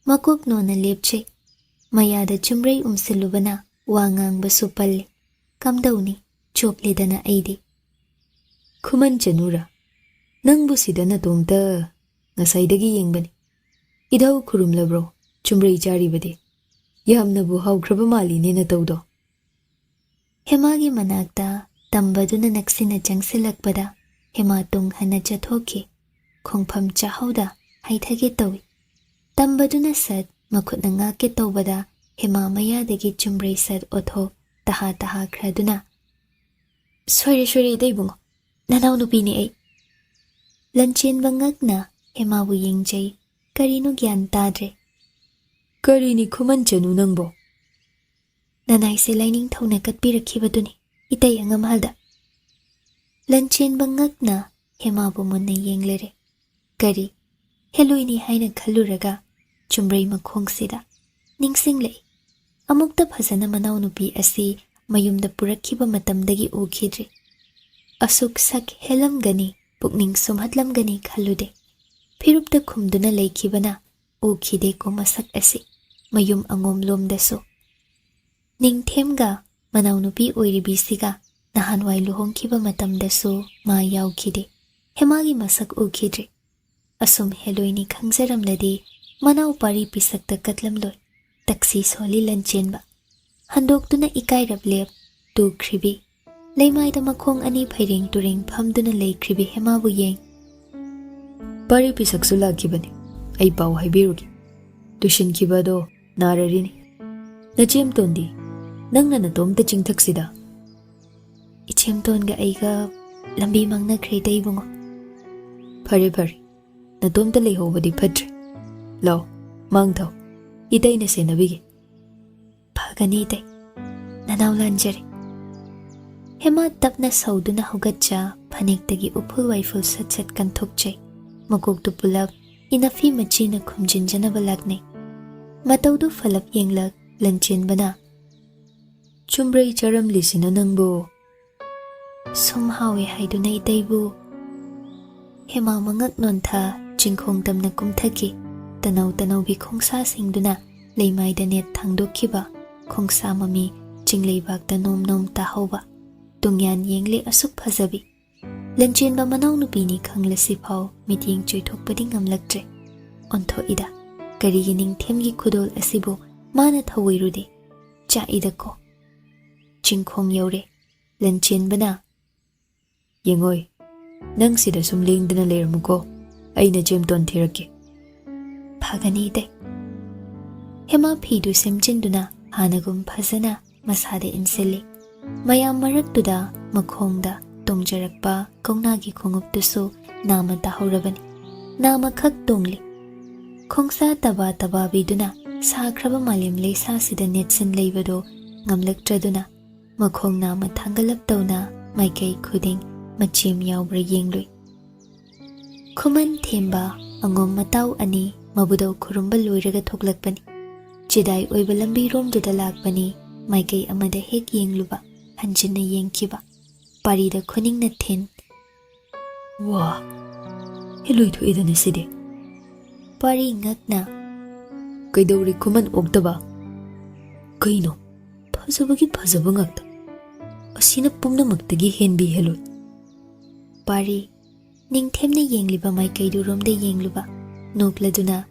Makuk nona lepche. Mayada chumrei umsilubana wangang basupalli. Kamdauni chopledana aidi. Khuman Chanura. Nangbu sidana tomta ngasaidagi yengbani. Idhau khurumlabro chumrei charibade. Yamnabu haukraba mali nena tawdo. Hemagi manakta tambaduna naksina jangsilakbada hematung hana chathoki. Khongpham chahauda haithage tawi. Tambaduna sat makhutna ngake tawbada hema mayadagi chumrei sat otho taha khraduna. Soire idaybungo. Nanaw nupini ay. Lanchenba ngakna hemabu yengjay. Karino gyan tadre. Karini Khuman Chanu nangbo. Nanay se lining thawna katpirakhibaduni. Itay ang amalda. Lanchenba ngakna hemabu munna yenglere. Kari Heloini haina khaluraga chumrei makhongsida ningsinglei amukta phajana manau nupi asi mayumda purakhiba matamdagi ukhidri asuk sak helamgani pukning sumhatlamgani khalude phirupta khumduna leikhibana ukhide ko masak asi mayum angom lomdasu Ningthemga manau nupi oiribisiga nahanwai luhongkhiba matamdasu ma yaukhide hemagi masak ukhidri asum heloini khangjaramladi manau pari pisakta katlamloi taksi soli Lanchenba handoktuna ikairablep tu khribi leimaida makhong ani phairing turing phamduna leikhribi hemabu yeng Pari pisaksu lakibani ai pau haibirugi tushin kibado nararini nachem tondi nangna natomta chingthaksida Ichemtonga aiga lambi mangna khredai bungo Phare phare natomta leihobadi phatre law mangthau idai na senabigi phagani dai nanau lanjare hema tapna sauduna hogatcha phanektagi uphul waiful sat kanthokchai makok tu pulap inafi machina khumjinjana balakne mataudu falap yenglak Lanchenbana chumrei charam lisina nangbo sumhawe haiduna idaibu hema mangak nontha chingkhong tamna kumthaki tanau bi khongsa singduna leimaida net thangdokhiba khongsa mami chingleibak nom tahoba tungyan yengle asuk phajabi Lanchenba manau nupini khanglasi phau miting choithokpadi ngamlaktre ontho ida karigi Ningthemgi Khudol asibu mana thawirude cha idako chingkhong yore Lanchenbana yengoi nang sida sum lengdana leiramuko aina chemton thirake phagani dai hema phidu semchinduna hanagum phajana masade insili mayam maraktuda makhongda tongjarakpa kongnagi khonguptusu nama tahorabani nama khak tongli khongsa taba biduna sakraba malim leisa sida netsin leibado ngamlaktraduna makhong nama thangalap tawna maikai khuding machim yaubra yengloi Khuman themba angom matau ani mabudau khurumba loiraga thoklakpani chidai oiba lambi romduda lakpani maikai amada hek yengluba hanjinna yengkiba parida khuningna then wa heloi thu idana side pari ngakna kaidori Khuman oktaba kaino phajabagi phajaba ngakta asina pumnamaktagi henbi heloi pari Ningthemna yengliba maikaidu romda yengluba nokladuna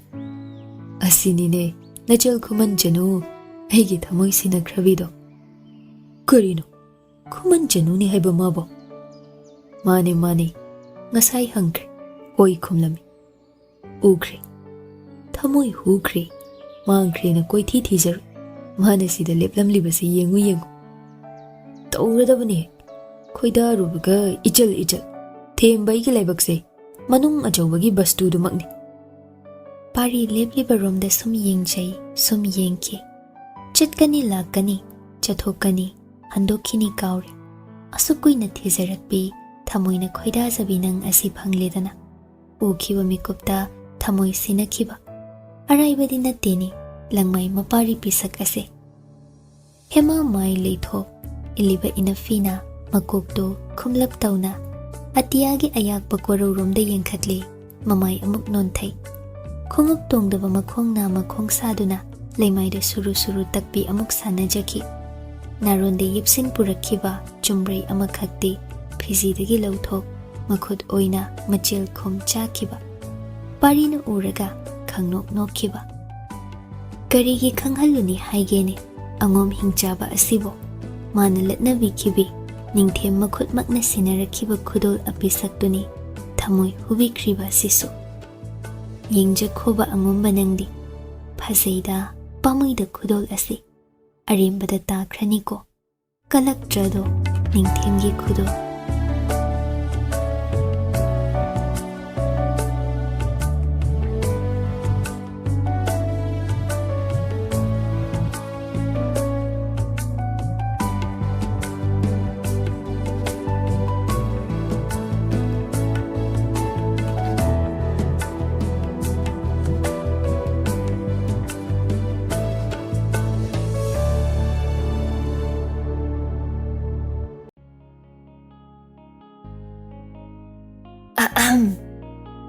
asinine nachal Khuman Chanu aigi thamoi sina khrabido karino Khuman Chanu ni haiba mabo mane ngasai hangre hoi khumlami ugre thamoi hugre mangre na koi thijar mane sida leplamli basi yengu tauradabani khoida rubaga ichal thembai gi laibakse manung ajawagi bastu du makni pari lepliba romda sum yengjai sum yengki chitkani lakani chathokani handokhini kaure asukuina thijarakpi thamoina khoida jabi nang asi phangledana ukhiba mikupta thamoi sinakhiba araibadi nateni langmai mapari pisak ase hema mai leitho iliba inafina makokto khumlap tauna atiyagi ayakpa kororomda yengkhatli mamai amuk nonthai khongup tongdaba makhongna makhong saduna leimaida suru takpi amuk sanajaki naronde yipsin purakhiba chumrei amakhakti phizidagi lauthok makhut oina machil khom chakhiba parina uraga khangnok nokhiba karigi khanghaluni haigene angom hingchaba asibo mana latnabi khibi Ningthem makhut makna sinarakhiba Khudol apisaktuni thamoi hubikriba sisu yengja khoba angomba nangdi phaseida pamuida Khudol asi arimbada takraniko kalaktrado Ningthemgi Khudol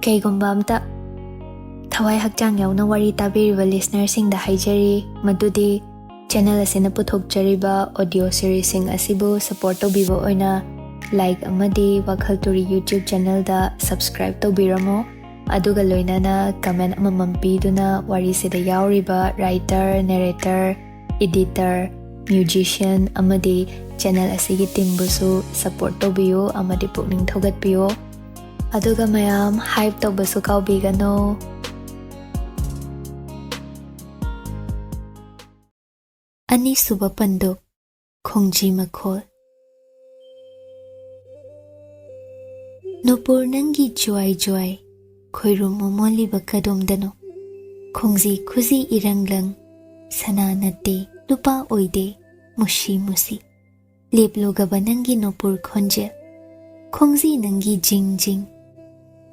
Kayigumba amta thawai hakchang yauna wari tabiriba listener singda haijari madudi channel asina puthokjariba audio series sing asibu support tobiba oina like amadi WakhaL Turi YouTube channel da subscribe tobiramo aduga loinana comment amamam piduna wari sida yauriba writer narrator editor musician amadi channel asigi team busu support tobiyo amadi pukning thogatpiyo aduga mayam hype tobasu kaubigano Ani suba Pandup Khongji Makhol Nupur nangi joy joy khoirum momoli bakadom dano Khongji khuzi iranglang sana nate lupa oide mushi musi leploga nangi nupur khonje Khongji nangi jing jing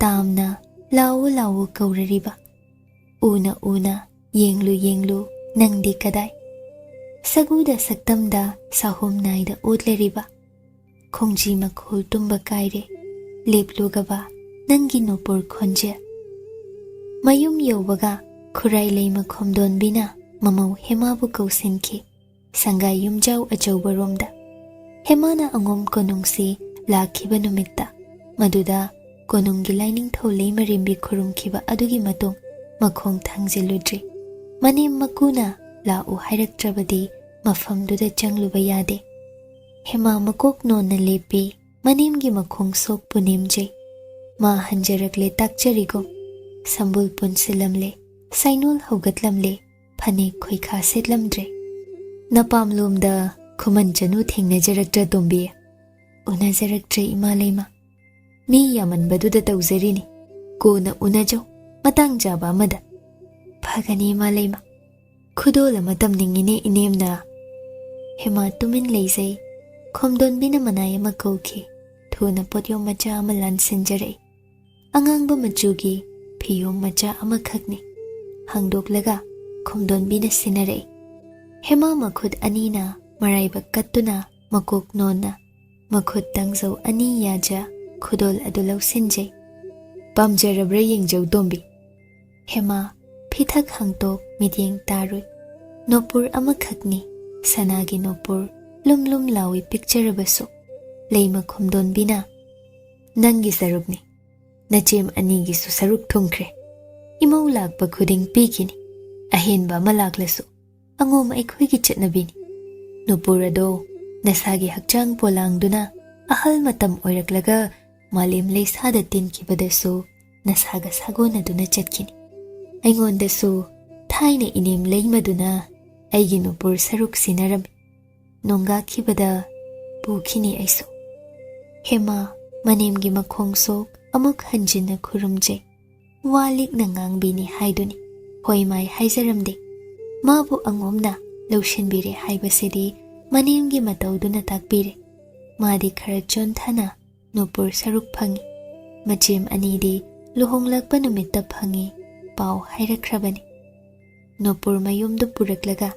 tamna lawu lawu kaurariba una yenglu nangdi kadai Saguda saktamda sahum naida otleriba Khongji Makhol tumba kaire leplugaba nangi nopur khonje mayum yobaga khurai leima khomdon bina mamau hemabu kausinki sangai yumjau achauba romda hemana angom konungsi lakhiba numitta maduda konungi lining tho leima rimbi khurumkhiba adugi matung makhong thangjeludri manim makuna Lau hairaktrabadi mafamduda changluba yade hema makok nonna lepi manimgi makhong sok punemje ma hanjarakle takcharigo sambul punsilamle sainul hogatlamle phane khoikha setlamdre napamlumda Khuman Chanu thengnajaraktra tombi unajaraktre imalema mi yaman baduda tawzarini kona unajo matang jaba amada phagani imalema Khudol amatam ningine inemna hema tumin leizai khomdon bina manaya makauki thuna potyo macha ama Lanchenba angangba machugi phiyo macha ama khakni hangdoklaga khomdon bina sinare hema makhut anina maraiba kattuna makok nonna makhut tangzau ani yaja Khudol adulau sinjai pamjarabra yengjau dombi hema Pithak hangtok midyeng tarui Nopur amakhakni sanagi nopur lum lawi picture basu leima khomdon bina nangi sarukni nachem anigi su saruk thungkre imau lakpa khuding pikini ahenba malaklasu angom aikhoi gi chatnabini nopur ado nasagi hakchang polangduna ahal matam oiraklaga malem leisada tinkibadasu nasaga sagona duna chatkini Aingondasu thaina inem leimaduna aigi nupur saruk sinarami nonga khibada pukhini aisu hema manemgi makhong sok amuk hanjina khurumje walik na ngangbini haiduni hoimai haizaramde mabu angomna laushinbire haibasedi manemgi matauduna takbire madi khara jonthana nupur saruk phangi machem anidi luhonglakpa numitta phangi Pau hairakhrabani Nopur mayumdu puraklaga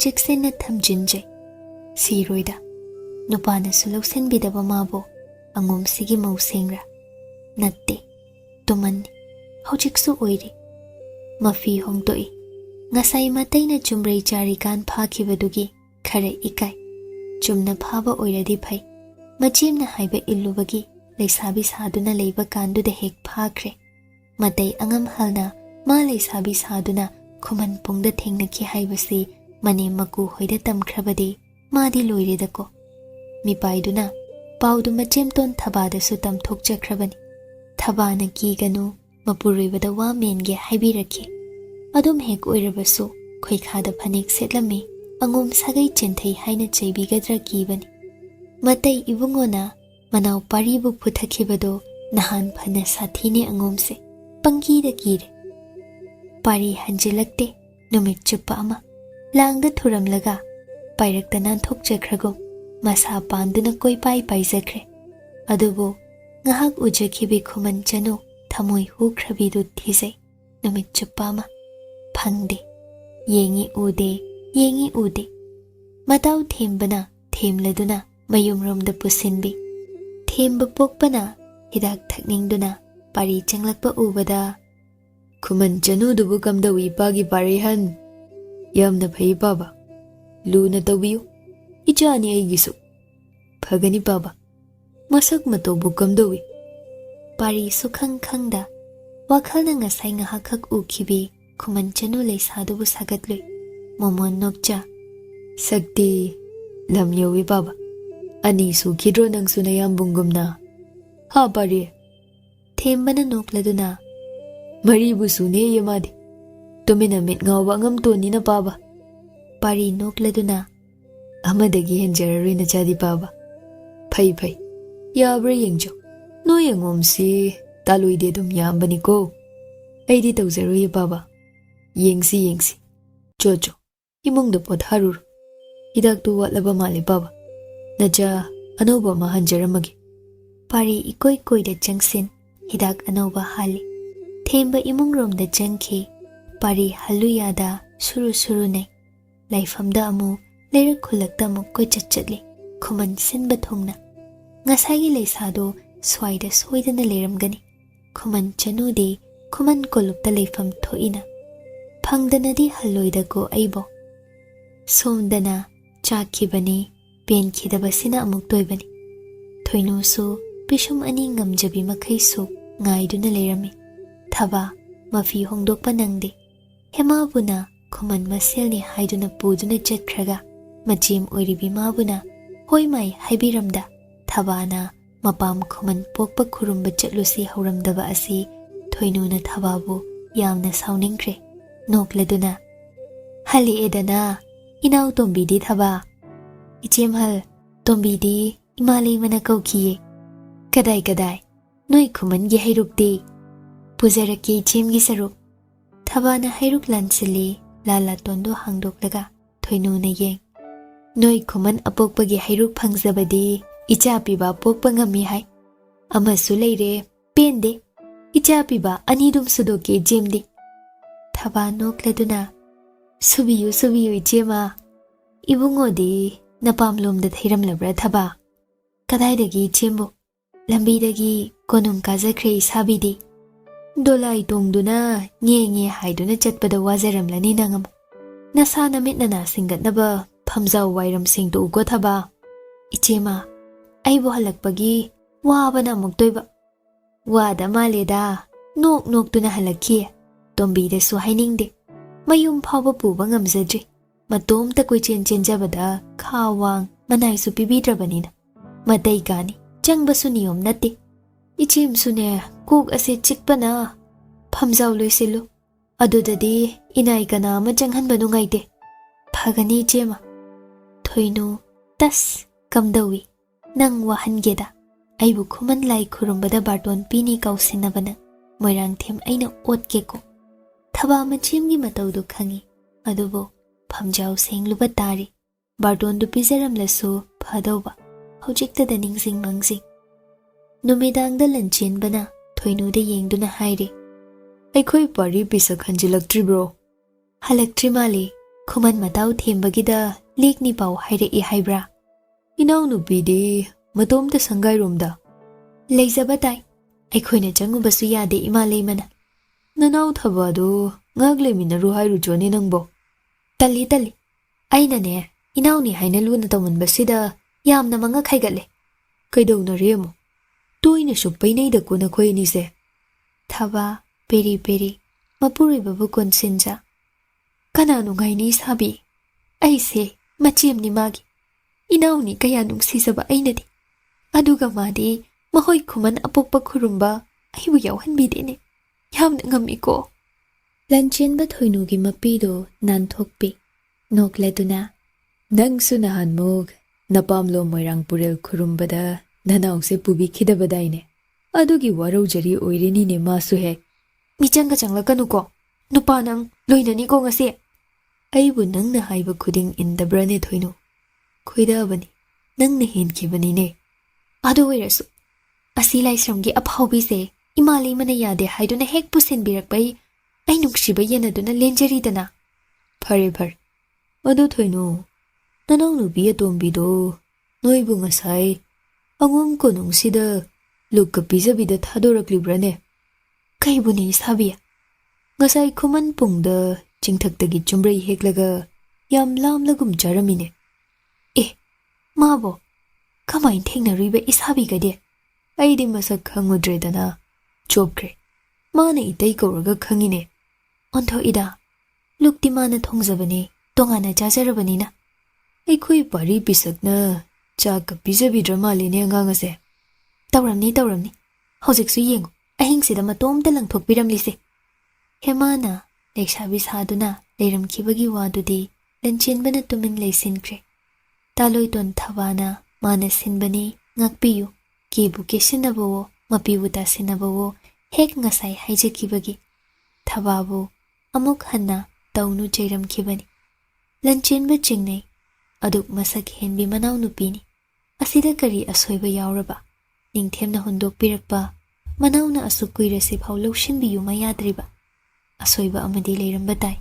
chiksena thamjinjai siroida nupana sulausenbidaba mabo angom sigi mausengra natte tuman hojiksu oiri mafi hongtoi ngasai mataina chumrei charikan phakibadugi khare ikai chumna phaba oiradi phai machimna haiba illubagi leisabi saduna leiba kanduda hek phakre matai angam halna Malay sabi saduna Khuman pungda thengnaki haibasi mane maku hoida tamkhrabadi madi loiredako mipaiduna paudu machemton thabada su tamthokjakhrabani thabana kiganu mapuroibada wa menge haibirakhi adum hek oirabasu khoikhada phanek setlami angom sagai chenthai haina cheibigadra kibani matai ibungona manau paribu phuthakibado nahan phana sathine angomse pangida kire Pari hanjilakte numit chupa ama langda thuramlaga pairakta nanthokjakhragum masa panduna koi pai paijakre adubo ngahak ujakhibi Khuman Chanu thamoi hukhrabidu thizai numit chupa ama phangde yengi ude matau thembana themladuna mayumromda pusinbi themba pokpana hidak thakningduna Pari changlakpa ubada Khuman Chanu dubu kamdawi pagi parihan yamna phai baba luna tawiyu ichani aigisu phagani baba masak mato bu kamdawi Pari sukhang khangda WakhaL na ngasay nga hakak ukhibi Khuman Chanu laysadubu sagatlui momon nokcha sakti lam yawi baba ani su khidro nang sunayam bungumna ha pari Thembana nokladuna maribu sune yamadi tumina mit ngawa ngam toni na baba Pari nokladuna amadagi henjarari na chadi baba phai phai yabra yengjo no yengom si talui de dum yambani ko aidi tawzaru ye baba yengsi jojo imung da potharur hidak tu watlaba male baba naja anoba ma hanjaramagi Pari ikoi koi da jangsin hidak anoba hali Themba imung rom da jangki Pari haluyada suru suru nei Laifamda amu leira khulakta amu koi chatli Khuman sinba thongna Ngasagi laysado swaida soidana leiramgani Khuman Chanu di Khuman kolukta laifam thoina Phangdana di haloida ko aibo Somdana chakhibani penkhidabasina amuk toibani Thoinu su pishum ani ngamjabi makhai su ngaiduna leirami Thaba mafi hongdokpa nangde Hema buna Khuman maselni haiduna puduna chatkhraga Majim oiribi mabuna hoi mai haibiramda Thabana mapam Khuman pokpa khurumba chatlusi hauramdaba asi Thoinuna thababu yamna sauningkre nokladuna Hali edana inaw tombidi thaba Ichim hal tombidi imalai mana kaukiye Kadai noi Khuman gi hairukdi Puzaraki ichimgi saruk Thabana hairuk lansili lala tondo hangdoklaga Thoinuna yeng Noi Khuman apokpagi hairuk phangzabadi ichapiba pokpa ngami hai Amasu leire pende ichapiba anidum sudoke jemdi Thaba nokladuna Subiyu ichema Ibungodi napamlomda thairamlabra thaba Kadaidagi ichembo Lambidagi konung kazakre isabidi Dolai tongduna nge haiduna chatpada wazaramlani nangam Nasa namitnana singatnaba phamjaw wairam singtu ugo thaba Ichema aibo halakpagi wabana muktoiba Wada maleda nok tuna halakhi Tombida su hainingde Mayum phawba puba ngamjadri Matomta koi chenjabada khawang manai su pibidrabanina Matai gani changbasu niyom nati Ichim sune kuk ase chikpana phamjaw loisilu adudadi inai kana ma changhanba nungaide phagani chema Thoinu tas kamdawi nang wahangeda aibu Khuman lai khurumbada barton pini kausinabana moirang them aina otkeko thaba machimgi mataudu khangi adubo phamjaw sengluba tari barton du pizaramlasu phadauba hojikta da ningsing mangsing Numidangda Lanchenbana Thoinuda yengduna haire Aikhoi pari pisa khanjilaktribro Halaktrimali Khuman matau thembagida lekni pau haire I haibra Inaw nupidi matomta sangairomda Leizabatai Aikhoina changubasu yade imalai mana Nanaw thabado ngagleminaru hairu joni nangbo Tali Ainane inawni haina luna tamanbasida yamna manga khaigatle Kaidawnaremo Toina shukpainayda ko nakhoi nise Thaba peri Mapuribabu konsinja Kananu ngaini sabi Aise machimni magi Inawni kaya nungsisaba ainadi Aduga madi mahoi Khuman apokpa khurumba Aibu yawhanbidine Yamna ngamiko Lanchenba Thoinugi mapido nanthokpi Nokladuna Nangsu nahanmog Napamlo moirang purel khurumbada Nanawse pubikhidabadaine Adugi waraujari oirinine masu he Michanga changlakanuko Nupanang loinani ko ngasi Aibu nangna haiba khuding indabrane Thoinu Khoidabani nangna henkibanine Adu oirasu Asi laisramgi aphawbise Imalai mana yade haiduna hek pusenbirakbai Ai nungshiba yanaduna lenjaridana Phare Adu Thoinu Nanaw nubi atombido Noibu ngasai Angom ko nungsida Lugka pizabida thadoraklibrane Kaibuni sabi. Ngasay Khuman pungda chingthak-tagi chumray heklaga yam lamlagum jaramine. Mabo, kamain thengnariba isabi-gade. Aidi masak khangudredana chopkre. Mana itay kauraga khangine. Ontho ida, lukti mana thongjabane, tongana jajarabane na. Aikhui pari pisakna chaka pijabidra malene angang ase. Tauramni. Hojiksu yengu, ahingsida matomta langthokpiramlise. Hemana, leksabi saduna, leiramkhibagi wadudi, Lanchenbana tumin leisinkhre. Taloiton thabana, mana sinbani, ngakpiyu, kibu kesinabawo, mapibu tasinabawo, hek ngasai haijakibagi. Thababu, amuk hanna, taunu jairamkhibani. Lanchenba chingnai, aduk masak henbi manaw nupini. Asida kari asoiba yauraba. Ningthemna hundokpirakpa, manawna asuk kuirasi phau lawshinbiyu mayadriba. Asoiba amadi leiramba tai.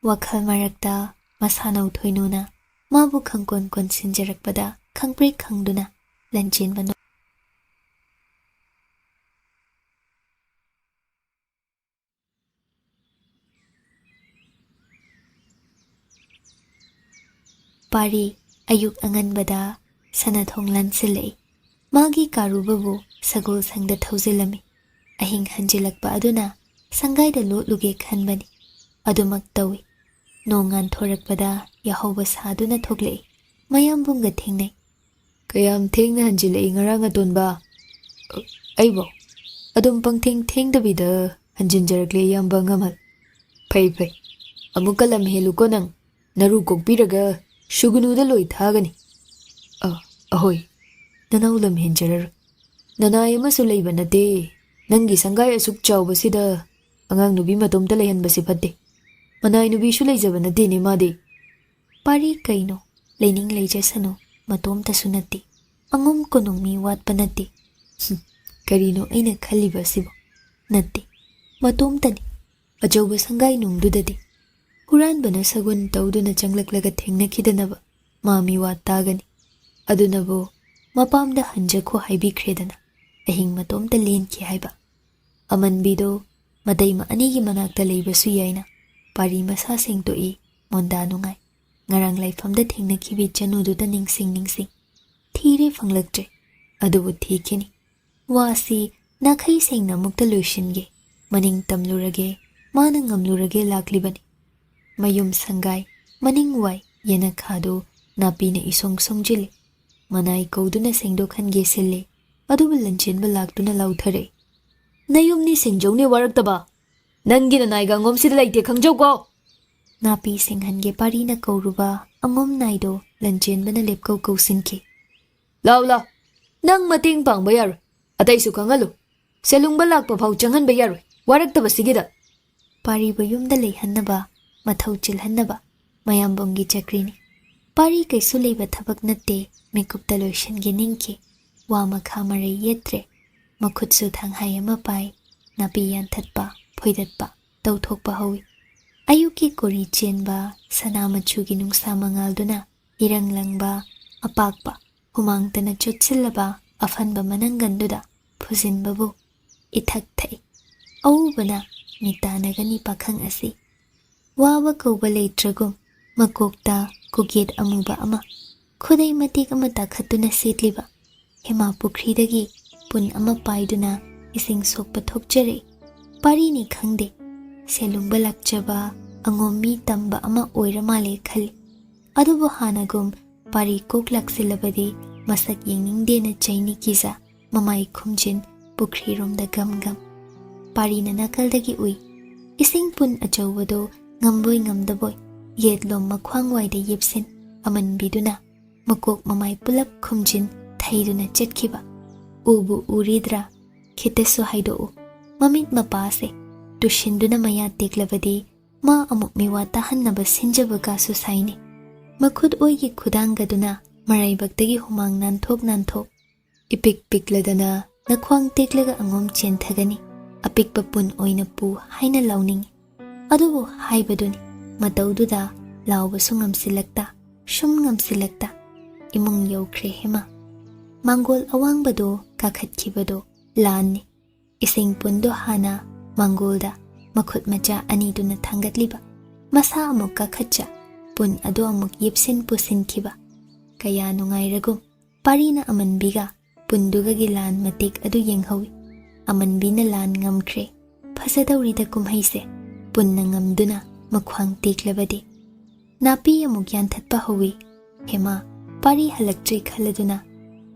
WakhaL marakta, masanaw thoinuna, mabu khangkon sinjarakpada, khangpre khangduna, Lanchenba no. Pari, ayuk anganbada, sanathong lansilei. Magi karubabu, sagol sangda thawzilami. Ahing hanjilakpa aduna, sangayda lotluge khanbani. Adumak tawi. Nongan thorakpada, yahawba saduna thoglei. Mayambunga thengnai. Kayam thengna hanjilei ngarang atonba. Aibo, adum pangtheng thengdabida hanjinjarakle yamba ngamal. Phai. Amukalam heluko nang, naru kokpiraga, shugunuda loi thagani. Ahoy. Nanaw lam henjarar. Nanay amasu leiba nate. Nangi sangay asuk chawbasida angang nubi matomta leihanbasi phatte. Manay nubi shu leijaba nate ni madi. Pari kaino leining leijasano matomta sunati. Angum konong mi watpa nate. Karino aina khaliba sibo. Nate. Matomta ni. Ajawba sangay nungdudadi. Huranbana sagun tawduna changlaklaga thengnakidanaba. Mami wat tagani. Adunabo mapamda hanjakho haibikredana. Ahing matomta lenki haiba. Amanbido madayma anigi manakta leibasu yaina. Pari masa sengtoi monda nungai. Ngarang laifamda thengnakibi Chanududa ningsing. Thire fanglaktre. Adubu thikini. Wasi nakhai sengna mukta loishinge. Maning tamlurage, mana ngamlurage laklibani. Mayum sangay, maning wai yena khado napina isong songjili. Manay kauduna sengdokhange sille. Adubu Lanchenba laktuna lauthare. Nayumni sengjongni waraktaba. Nangi nanayga ngomsida laite khangjawko. Napi senghange parina kauruba angom naido Lanchenbana lepkau kausinki. Law. Nang mating pangba yaroy. Ataysu khangalu. Selungba lakpa phau changhanba yaroy. Waraktaba sigida. Pariba yumda leihannaba, mathau chilhannaba, mayambongi chakrini. Pari kaisu leiba thabak natte. Mikupta loishange ningki. Wama khamare yetre. Makhutsu thanghai ama pai. Napi yanthatpa, phoidatpa, tawthokpa hawi. Ayuki kori chenba, sanamachugi nungsa mangalduna, iranglangba, apakpa, humangtana chotsilaba, afanba mananganduda, phusinbabu, ithak thai. Awubana, mitanagani pakhang asi. Wawa kauba leitragum, makokta, kuget amuba ama. Khudai matik ama takhatuna setliba. Hema pukhridagi pun ama paiduna ising sokpa thokjare. Pari ni khangde. Selungba lakjaba angom mi tamba ama oiramale khali. Adubu hanagum pari kok laksilabadi masak yengningdena chaini kiza mamai khumjin pukhriromda gam. Pari na nakaldagi ui. Ising pun achawado ngamboi ngamdaboy. Yetlom makhwangwaida yipsin aman biduna. Makok mamay pulap khumjin thaiduna chetkiba. Ubu uridra, khiteso haido. Mamit mapase, tushinduna maya teklabadi, ma amuk miwata hannaba sinjaba kasu saini. Makhud oigi khudangaduna, maraibagdagi humang nanthok. Ipik pikladana, nakhwang teklaga angom chenthagani. Apikpa pun oina pu haina launingi. Adubu haibaduni, mataududa, laubasu ngamsilakta, shum ngamsilakta. Imong yaukre hema. Manggol awangbado kakhatkibado laanni. Ising pundo hana ꯃꯥꯡꯒꯣꯜꯗ ꯃꯈꯨꯠ ꯃꯆꯥ ꯑꯅꯤꯗꯨꯅ ꯊꯥꯡꯒꯠꯂꯤꯕ ꯃꯁꯥ ꯑꯃꯨꯛ ꯀꯥꯈꯠꯆ ꯄꯨꯟ ꯑꯗꯨ ꯑꯃꯨꯛ ꯌꯦꯞꯁꯤꯟ ꯄꯨꯁꯤꯟꯈꯤꯕ ꯀꯌꯥ ꯅꯨꯡꯉꯥꯏꯔꯒꯨꯝ ꯄꯥꯔꯤꯅ ꯑꯃꯟꯕꯤꯒ ꯄꯨꯟꯗꯨꯒꯒꯤ ꯂꯥꯟ ꯃꯇꯦꯛ ꯑꯗꯨ ꯌꯦꯡꯍꯧꯏ ꯑꯃꯟꯕꯤꯅ ꯂꯥꯟ ꯉꯝꯈ꯭ꯔꯦ ꯐꯖꯗꯧꯔꯤꯗ ꯀꯨꯝꯍꯩꯁꯦ ꯄꯨꯟꯅ ꯉꯝꯗꯨꯅ ꯃꯈ꯭ꯋꯥꯡ ꯇꯦꯛꯂꯕꯗꯤ ꯅꯥꯄꯤ ꯑꯃꯨꯛ ꯌꯥꯟꯊꯠꯄ ꯍꯧꯏ ꯍꯦꯃꯥ ꯄꯥꯔꯤ ꯍꯜꯂꯛꯇ꯭ꯔꯤ ꯈꯜꯂꯗꯨꯅ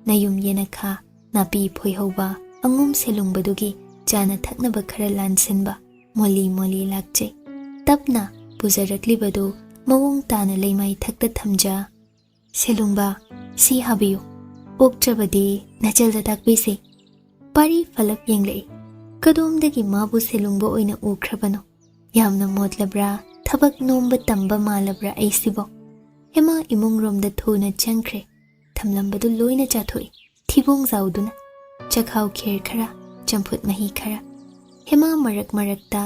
ꯅꯌꯨꯝ ꯌꯦꯅꯈꯥ ꯅꯥꯄꯤ ꯐꯣꯏꯍꯧꯕ ꯑꯉꯨꯝ ꯁꯦꯂꯨꯡꯕꯗꯨꯒꯤ ꯆꯥꯅ ꯊꯛꯅꯕ ꯈꯔ ꯂꯥꯟꯁꯤꯟꯕ ꯃꯣꯂꯤ ꯃꯣꯂꯤ ꯂꯥꯛꯆꯩ ꯇꯞꯅ ꯄꯨꯖꯔꯛꯂꯤꯕꯗꯨ ꯃꯑꯣꯡ ꯇꯥꯅ ꯂꯩꯃꯥꯏ ꯊꯛꯇ ꯊꯝꯖ ꯁꯦꯂꯨꯡꯕ ꯁꯤ ꯍꯥꯕꯤꯌꯨ ꯑꯣꯛꯇ꯭ꯔꯕꯗꯤ ꯅꯆꯜꯗ ꯇꯥꯛꯄꯤꯁꯤ ꯄꯥꯔꯤ ꯐꯂꯞ ꯌꯦꯡꯂꯛꯏ ꯀꯗꯣꯝꯗꯒꯤ ꯃꯥꯕꯨ ꯁꯦꯂꯨꯡꯕ ꯑꯣꯏꯅ ꯎꯈ꯭ꯔꯕꯅꯣ ꯌꯥꯝꯅ ꯃꯣꯠꯂꯕ꯭ꯔꯥ ꯊꯕꯛ ꯅꯣꯝꯕ ꯇꯝꯕ ꯃꯥꯜꯂꯕ꯭ꯔꯥ ꯑꯩꯁꯤꯕꯣ ꯍꯦꯃꯥ ꯏꯃꯨꯡꯔꯣꯝꯗ ꯊꯨꯅ ꯆꯪꯈ꯭ꯔꯦ ꯊꯝꯂꯝꯕꯗꯨ ꯂꯣꯏꯅ ꯆꯥꯊꯣꯛꯏ ꯊꯤꯕꯣꯡ ꯖꯥꯎꯗꯨꯅ ꯆꯈꯥꯎ ꯈꯦꯔ ꯈꯔ ꯆꯝꯐꯨꯠ ꯃꯍꯤ ꯈꯔ ꯍꯦꯃꯥ ꯃꯔꯛ ꯃꯔꯛꯇ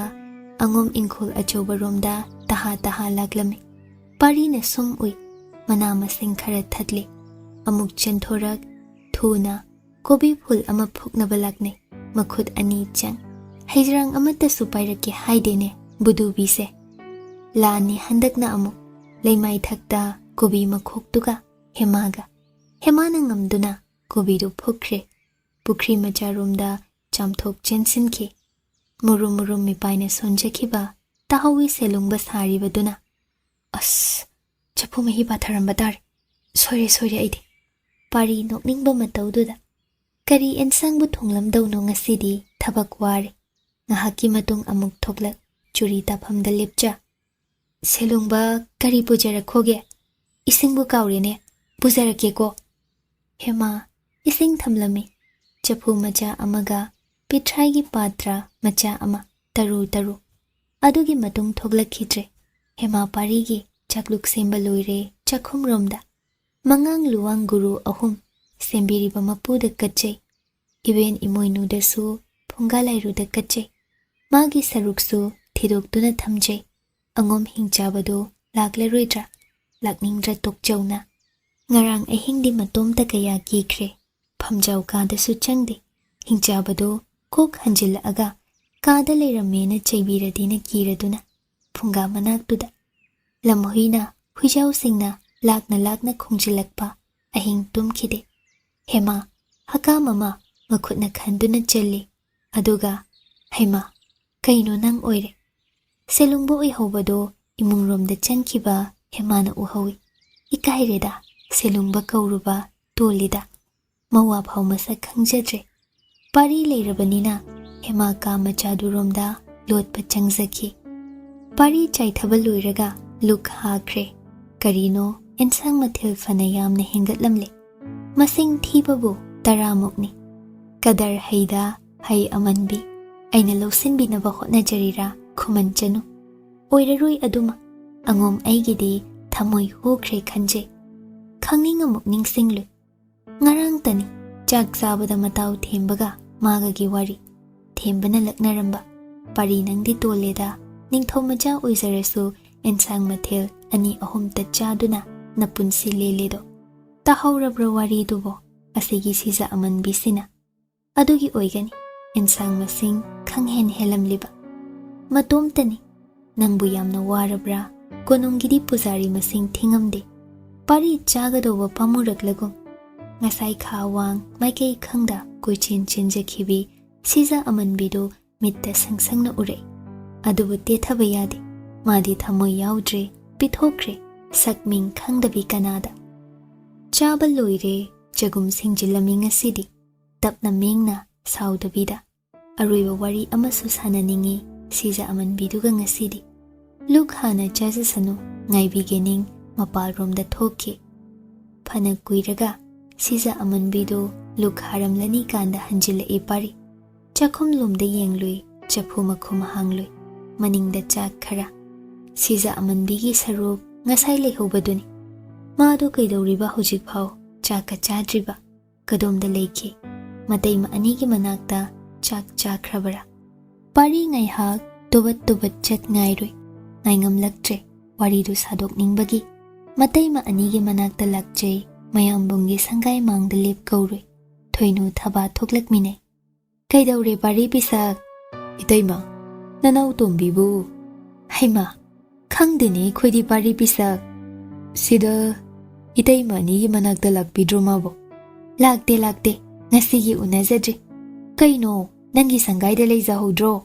ꯑꯉꯣꯝ ꯏꯪꯈꯣꯜ ꯑꯆꯧꯕꯔꯣꯝꯗ ꯇꯍꯥ ꯇꯍꯥ ꯂꯥꯛꯂꯝꯃꯤ ꯄꯥꯔꯤꯅ ꯁꯨꯝ ꯎꯏ ꯃꯅꯥ ꯃꯁꯤꯡ ꯈꯔ ꯊꯠꯂꯤ ꯑꯃꯨꯛ ꯆꯦꯟꯊꯣꯔꯛ ꯊꯨꯅ ꯀꯣꯕꯤ ꯐꯨꯜ ꯑꯃ ꯐꯨꯛꯅꯕ ꯂꯥꯛꯅꯩ ꯃꯈꯨꯠ ꯑꯅꯤ ꯆꯪ ꯍꯩꯖ꯭ꯔꯥꯡ ꯑꯃꯠꯇꯁꯨ ꯄꯥꯏꯔꯛꯀꯦ ꯍꯥꯏꯗꯦꯅꯦ ꯕꯨꯗꯨꯕꯤꯁꯦ ꯂꯥꯟꯅꯤ ꯍꯟꯗꯛꯅ ꯑꯃꯨꯛ ꯂꯩꯃꯥꯏ ꯊꯛꯇ ꯀꯣꯕꯤ ꯃꯈꯣꯛꯇꯨꯒ ꯍꯦꯃꯥꯅ ꯉꯝꯗꯨꯅ ꯀꯣꯕꯤꯗꯨ ꯐꯨꯛꯈ꯭ꯔꯦ ꯄꯨꯈ꯭ꯔꯤ ꯃꯆꯥꯔꯣꯝꯗ ꯆꯥꯝꯊꯣꯛ ꯆꯦꯟꯁꯤꯟꯈꯤ ꯃꯨꯔꯨꯝ ꯃꯨꯔꯨꯝ ꯃꯤꯄꯥꯏꯅ ꯁꯣꯟꯖꯈꯤꯕ ꯇꯥꯍꯧꯋꯤ ꯁꯦꯂꯨꯡꯕ ꯁꯥꯔꯤꯕꯗꯨꯅ ꯑꯁ ꯆꯐꯨ ꯃꯍꯤ ꯄꯥꯊꯔꯝꯕ ꯇꯥꯔꯦ ꯁꯣꯏꯔꯦ ꯑꯩꯗꯤ ꯄꯥꯔꯤ ꯅꯣꯛꯅꯤꯡꯕ ꯃꯇꯧꯗꯨꯗ ꯀꯔꯤ ꯑꯦꯟꯁꯥꯡꯕꯨ ꯊꯣꯡꯂꯝꯗꯧꯅꯣ ꯉꯁꯤꯗꯤ ꯊꯕꯛ ꯋꯥꯔꯦ ꯉꯥꯏꯍꯥꯛꯀꯤ ꯃꯇꯨꯡ ꯑꯃꯨꯛ ꯊꯣꯛꯂꯛ ꯆꯨꯔꯤ ꯇꯥꯐꯝꯗ ꯂꯦꯞꯆ ꯁꯦꯂꯨꯡꯕ ꯀꯔꯤ ꯄꯨꯖꯔꯛꯈꯣꯒꯦ ꯏꯁꯤꯡꯕꯨ ꯀꯥꯎꯔꯦꯅꯦ ꯄꯨꯖꯔꯛꯀꯦꯀꯣ ꯍꯦꯃꯥ ꯏꯁꯤꯡ ꯊꯝꯂꯝꯃꯤ ꯆꯐꯨ ꯃꯆꯥ ꯑꯃꯒ ꯄꯤꯊ꯭ꯔꯥꯏꯒꯤ ꯄꯥꯇ꯭ꯔ ꯃꯆꯥ ꯑꯃ ꯇꯔꯨ ꯑꯗꯨꯒꯤ ꯃꯇꯨꯡ ꯊꯣꯛꯂꯛꯈꯤꯗ꯭ꯔꯦ ꯍꯦꯃꯥ ꯄꯥꯔꯤꯒꯤ ꯆꯥꯛꯂꯨꯛ ꯁꯦꯝꯕ ꯂꯣꯏꯔꯦ ꯆꯥꯛꯈꯨꯝꯔꯣꯝꯗ ꯃꯉꯥꯡ ꯂꯨꯋꯥꯡ ꯒꯨꯔꯨ ꯑꯍꯨꯝ ꯁꯦꯝꯕꯤꯔꯤꯕ ꯃꯄꯨꯗ ꯀꯠꯆꯩ ꯏꯕꯦꯟ ꯏꯃꯣꯏꯅꯨꯗꯁꯨ ꯐꯨꯡꯒꯥ ꯂꯥꯏꯔꯨꯗ ꯀꯠꯆꯩ ꯃꯥꯒꯤ ꯁꯔꯨꯛꯁꯨ ꯊꯤꯗꯣꯛꯇꯨꯅ ꯊꯝꯖꯩ ꯑꯉꯣꯝ ꯍꯤꯡꯆꯥꯕꯗꯨ ꯂꯥꯛꯂꯔꯣꯏꯗ꯭ꯔꯥ ꯂꯥꯛꯅꯤꯡꯗ꯭ꯔꯥ ꯇꯣꯛꯆꯧꯅ ꯉꯔꯥꯡ ꯑꯍꯤꯡꯗꯤ ꯃꯇꯣꯝꯇ ꯀꯌꯥ ꯀꯤꯈ꯭ꯔꯦ ꯐꯝꯖꯥꯎ ꯀꯥꯗꯁꯨ ꯆꯪꯗꯦ ꯍꯤꯡꯆꯥꯕꯗꯨ ꯀꯣꯛ ꯍꯟꯖꯤꯜꯂꯛꯑꯒ ꯀꯥꯗ ꯂꯩꯔꯝꯃꯦꯅ ꯆꯩꯕꯤꯔꯗꯤꯅ ꯀꯤꯔꯗꯨꯅ ꯐꯨꯡꯒꯥ ꯃꯅꯥꯛꯇꯨꯗ ꯂꯝꯍꯨꯏꯅ ꯍꯨꯏꯖꯥꯎꯁꯤꯡꯅ ꯂꯥꯛꯅ ꯈꯣꯡꯖꯤꯜꯂꯛꯄ ꯑꯍꯤꯡ ꯇꯨꯝꯈꯤꯗꯦ ꯍꯦꯃꯥ ꯍꯀꯥꯝ ꯑꯃ ꯃꯈꯨꯠꯅ ꯈꯟꯗꯨꯅ ꯆꯜꯂꯤ ꯑꯗꯨꯒ ꯍꯩꯃꯥ ꯀꯩꯅꯣ ꯅꯪ ꯑꯣꯏꯔꯦ ꯁꯦꯂꯨꯡꯕ ꯑꯣꯏꯍꯧꯕꯗꯣ ꯏꯃꯨꯡꯔꯣꯝꯗ ꯆꯪꯈꯤꯕ ꯍꯦꯃꯥꯅ ꯎꯍꯧꯏ ꯏꯀꯥꯏꯔꯦꯗ ꯁꯦꯂꯨꯡꯕ ꯀꯧꯔꯨꯕ ꯇꯣꯜꯂꯤꯗ ꯃꯋꯥ ꯐꯥꯎ ꯃꯁꯛ ꯈꯪꯖꯗ꯭ꯔꯦ ꯄꯥꯔꯤ ꯂꯩꯔꯕꯅꯤꯅ ꯍꯦꯃꯥ ꯀꯥ ꯃꯆꯥꯗꯨꯔꯣꯝꯗ ꯂꯣꯠꯄ ꯆꯪꯖꯈꯤ ꯄꯥꯔꯤ ꯆꯥꯏꯊꯕ ꯂꯣꯏꯔꯒ ꯂꯨꯛ ꯍꯥꯈ꯭ꯔꯦ ꯀꯔꯤꯅꯣ ꯑꯦꯟꯁꯥꯡ ꯃꯊꯦꯜ ꯐꯅ ꯌꯥꯝꯅ ꯍꯦꯟꯒꯠꯂꯝꯂꯦ ꯃꯁꯤꯡ ꯊꯤꯕꯕꯨ 10ꯃꯨꯛꯅꯤ ꯀꯗꯔ ꯍꯩꯗ ꯍꯩ ꯑꯃꯟꯕꯤ ꯑꯩꯅ ꯂꯧꯁꯤꯟꯕꯤꯅꯕ ꯍꯣꯠꯅꯖꯔꯤꯔꯥ ꯈꯨꯃꯟ ꯆꯅꯨ ꯑꯣꯏꯔꯔꯣꯏ ꯑꯗꯨꯃ ꯑꯉꯣꯝ ꯑꯩꯒꯤꯗꯤ ꯊꯃꯣꯏ ꯍꯨꯈ꯭ꯔꯦ ꯈꯟꯖꯩ ꯈꯪꯅꯤꯡ ꯑꯃꯨꯛ ꯅꯤꯡꯁꯤꯡꯂꯨꯏ ꯉꯔꯥꯡꯇꯅꯤ ꯆꯥꯛ ꯆꯥꯕꯗ ꯃꯇꯥꯎ ꯊꯦꯝꯕꯒ ꯃꯥꯒꯒꯤ ꯋꯥꯔꯤ ꯊꯦꯝꯕꯅ ꯂꯛꯅꯔꯝꯕ ꯄꯥꯔꯤ ꯅꯪꯗꯤ ꯇꯣꯜꯂꯦꯗ ꯅꯤꯡꯊꯧ ꯃꯆꯥ ꯑꯣꯏꯖꯔꯁꯨ ꯑꯦꯟꯁꯥꯡ ꯃꯊꯦꯜ 2-3ꯇ ꯆꯥꯗꯨꯅ ꯅꯄꯨꯟꯁꯤ ꯂꯦꯜꯂꯦꯗꯣ ꯇꯥꯍꯧꯔꯕ꯭ꯔ ꯋꯥꯔꯤꯗꯨꯕꯣ ꯑꯁꯤꯒꯤ ꯁꯤꯖ ꯑꯃꯟꯕꯤꯁꯤꯅ ꯑꯗꯨꯒꯤ ꯑꯣꯏꯒꯅꯤ ꯑꯦꯟꯁꯥꯡ ꯃꯁꯤꯡ ꯈꯪꯍꯦꯟ ꯍꯦꯜꯂꯝꯂꯤꯕ ꯃꯇꯣꯝꯇꯅꯤ ꯅꯪꯕꯨ ꯌꯥꯝꯅ ꯋꯥꯔꯕ꯭ꯔꯥ ꯀꯣꯅꯨꯡꯒꯤꯗꯤ ꯄꯨꯖꯥꯔꯤ ꯃꯁꯤꯡ ꯊꯤꯉꯝꯗꯦ ꯄꯥꯔꯤ ꯆꯥꯒꯗꯧꯕ ꯄꯥꯝꯃꯨꯔꯛꯂꯒꯨꯝ ꯉꯁꯥꯏ ꯈꯥ ꯋꯥꯡ ꯃꯥꯏꯀꯩ ꯈꯪꯗ ꯀꯣꯏꯆꯦꯟ ꯆꯦꯟꯖꯈꯤꯕꯤ ꯁꯤꯖ ꯑꯃꯟꯕꯤꯗꯨ ꯃꯤꯠꯇ ꯁꯪꯁꯪꯅ ꯎꯔꯛꯏ ꯑꯗꯨꯕꯨ ꯇꯦꯊꯕ ꯌꯥꯗꯦ ꯃꯥꯗꯤ ꯊꯃꯣꯏ ꯌꯥꯎꯗ꯭ꯔꯦ ꯄꯤꯊꯣꯛꯈ꯭ꯔꯦ ꯁꯛ ꯃꯤꯡ ꯈꯪꯗꯕꯤ ꯀꯅꯥꯗ ꯆꯥꯕ ꯂꯣꯏꯔꯦ ꯆꯒꯨꯝ ꯁꯤꯡꯖꯤꯜꯂꯝꯃꯤ ꯉꯁꯤꯗꯤ ꯇꯞꯅ ꯃꯦꯡꯅ ꯁꯥꯎꯗꯕꯤꯗ ꯑꯔꯣꯏꯕ ꯋꯥꯔꯤ ꯑꯃꯁꯨ ꯁꯥꯟꯅꯅꯤꯡꯉꯤ ꯁꯤꯖ ꯑꯃꯟꯕꯤꯗꯨꯒ ꯉꯁꯤꯗꯤ ꯂꯨꯛ ꯍꯥꯟꯅ ꯆꯥꯖꯁꯅꯨ ꯉꯥꯏꯕꯤꯒꯦꯅꯤꯡ ꯃꯄꯥꯜꯔꯣꯝꯗ ꯊꯣꯛꯈꯤ ꯐꯅ ꯀꯨꯏꯔꯒ ꯁꯤꯖ ꯑꯃꯟꯕꯤꯗꯨ ꯂꯨꯛ ꯍꯥꯔꯝꯂꯅꯤ ꯀꯥꯟꯗ ꯍꯟꯖꯤꯜꯂꯛꯏ ꯄꯥꯔꯤ ꯆꯥꯛꯈꯨꯝꯂꯣꯝꯗ ꯌꯦꯡꯂꯨꯏ ꯆꯐꯨ ꯃꯈꯨꯝ ꯍꯥꯡꯂꯨꯏ ꯃꯅꯤꯡꯗ ꯆꯥꯛ ꯈꯔ ꯁꯤꯖ ꯑꯃꯟꯕꯤꯒꯤ ꯁꯔꯨꯛ ꯉꯁꯥꯏ ꯂꯩꯍꯧꯕꯗꯨꯅꯤ ꯃꯥꯗꯨ ꯀꯩꯗꯧꯔꯤꯕ ꯍꯧꯖꯤꯛꯐꯥꯎ ꯆꯥꯛꯀ ꯆꯥꯗ꯭ꯔꯤꯕ ꯀꯗꯣꯝꯗ ꯂꯩꯈꯤ ꯃꯇꯩꯃ ꯑꯅꯤꯒꯤ ꯃꯅꯥꯛꯇ ꯆꯥꯛ ꯆꯥꯈ꯭ꯔꯕꯔꯥ ꯄꯥꯔꯤ ꯉꯥꯏꯍꯥꯛ ꯇꯨꯕꯠ ꯆꯠ ꯉꯥꯏꯔꯨꯏ ꯉꯥꯏꯉꯝꯂꯛꯇ꯭ꯔꯦ ꯋꯥꯔꯤꯗꯨ ꯁꯥꯗꯣꯛꯅꯤꯡꯕꯒꯤ ꯃꯇꯩꯃ ꯑꯅꯤꯒꯤ ꯃꯅꯥꯛꯇ ꯂꯥꯛꯆꯩ ꯃꯌꯥꯝꯕꯨꯡꯒꯤ ꯁꯪꯒꯥꯏ ꯃꯥꯡꯗ ꯂꯦꯞ ꯀꯧꯔꯨꯏ ꯊꯣꯏꯅꯨ ꯊꯕꯥ ꯊꯣꯛꯂꯛꯃꯤꯟꯅꯩ ꯀꯩꯗꯧꯔꯦ ꯄꯥꯔꯤ ꯄꯤꯁꯛ ꯏꯇꯩꯃ Nanau tombibu. Haima. Khangdini khodi pari pisak. Sida itai mani gi manakta lakpidro mabo. Lakte. Ngasigi unazadri. Kaino, nangi sangaida leizahodro.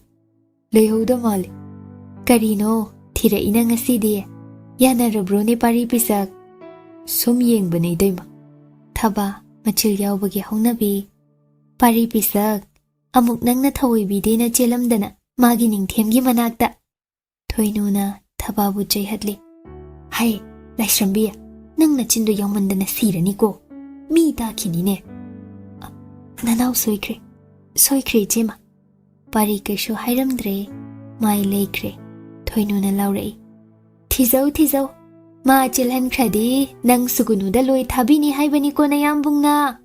Leihoda mali. Karino, thira ina ngasidi. Yana rabrone pari pisak. Sum yengbane idaima. Thaba, machil yaubagi haunabi. Pari pisak. Amuk nangna thawoibidena chelamdana. Magi Ningthemgi manakta. Thoinuna thababu jayhadli. Hai, Lanchenba, nangna chindu yaumandana sirani ko. Mi dakinine. Nanau soikre jema. Pari kaishu hairamdre. Mai laikre. Thoinuna laurai. Thizau. Ma chilhan khradi nang sugunuda loi thabini haibani ko nayambungna.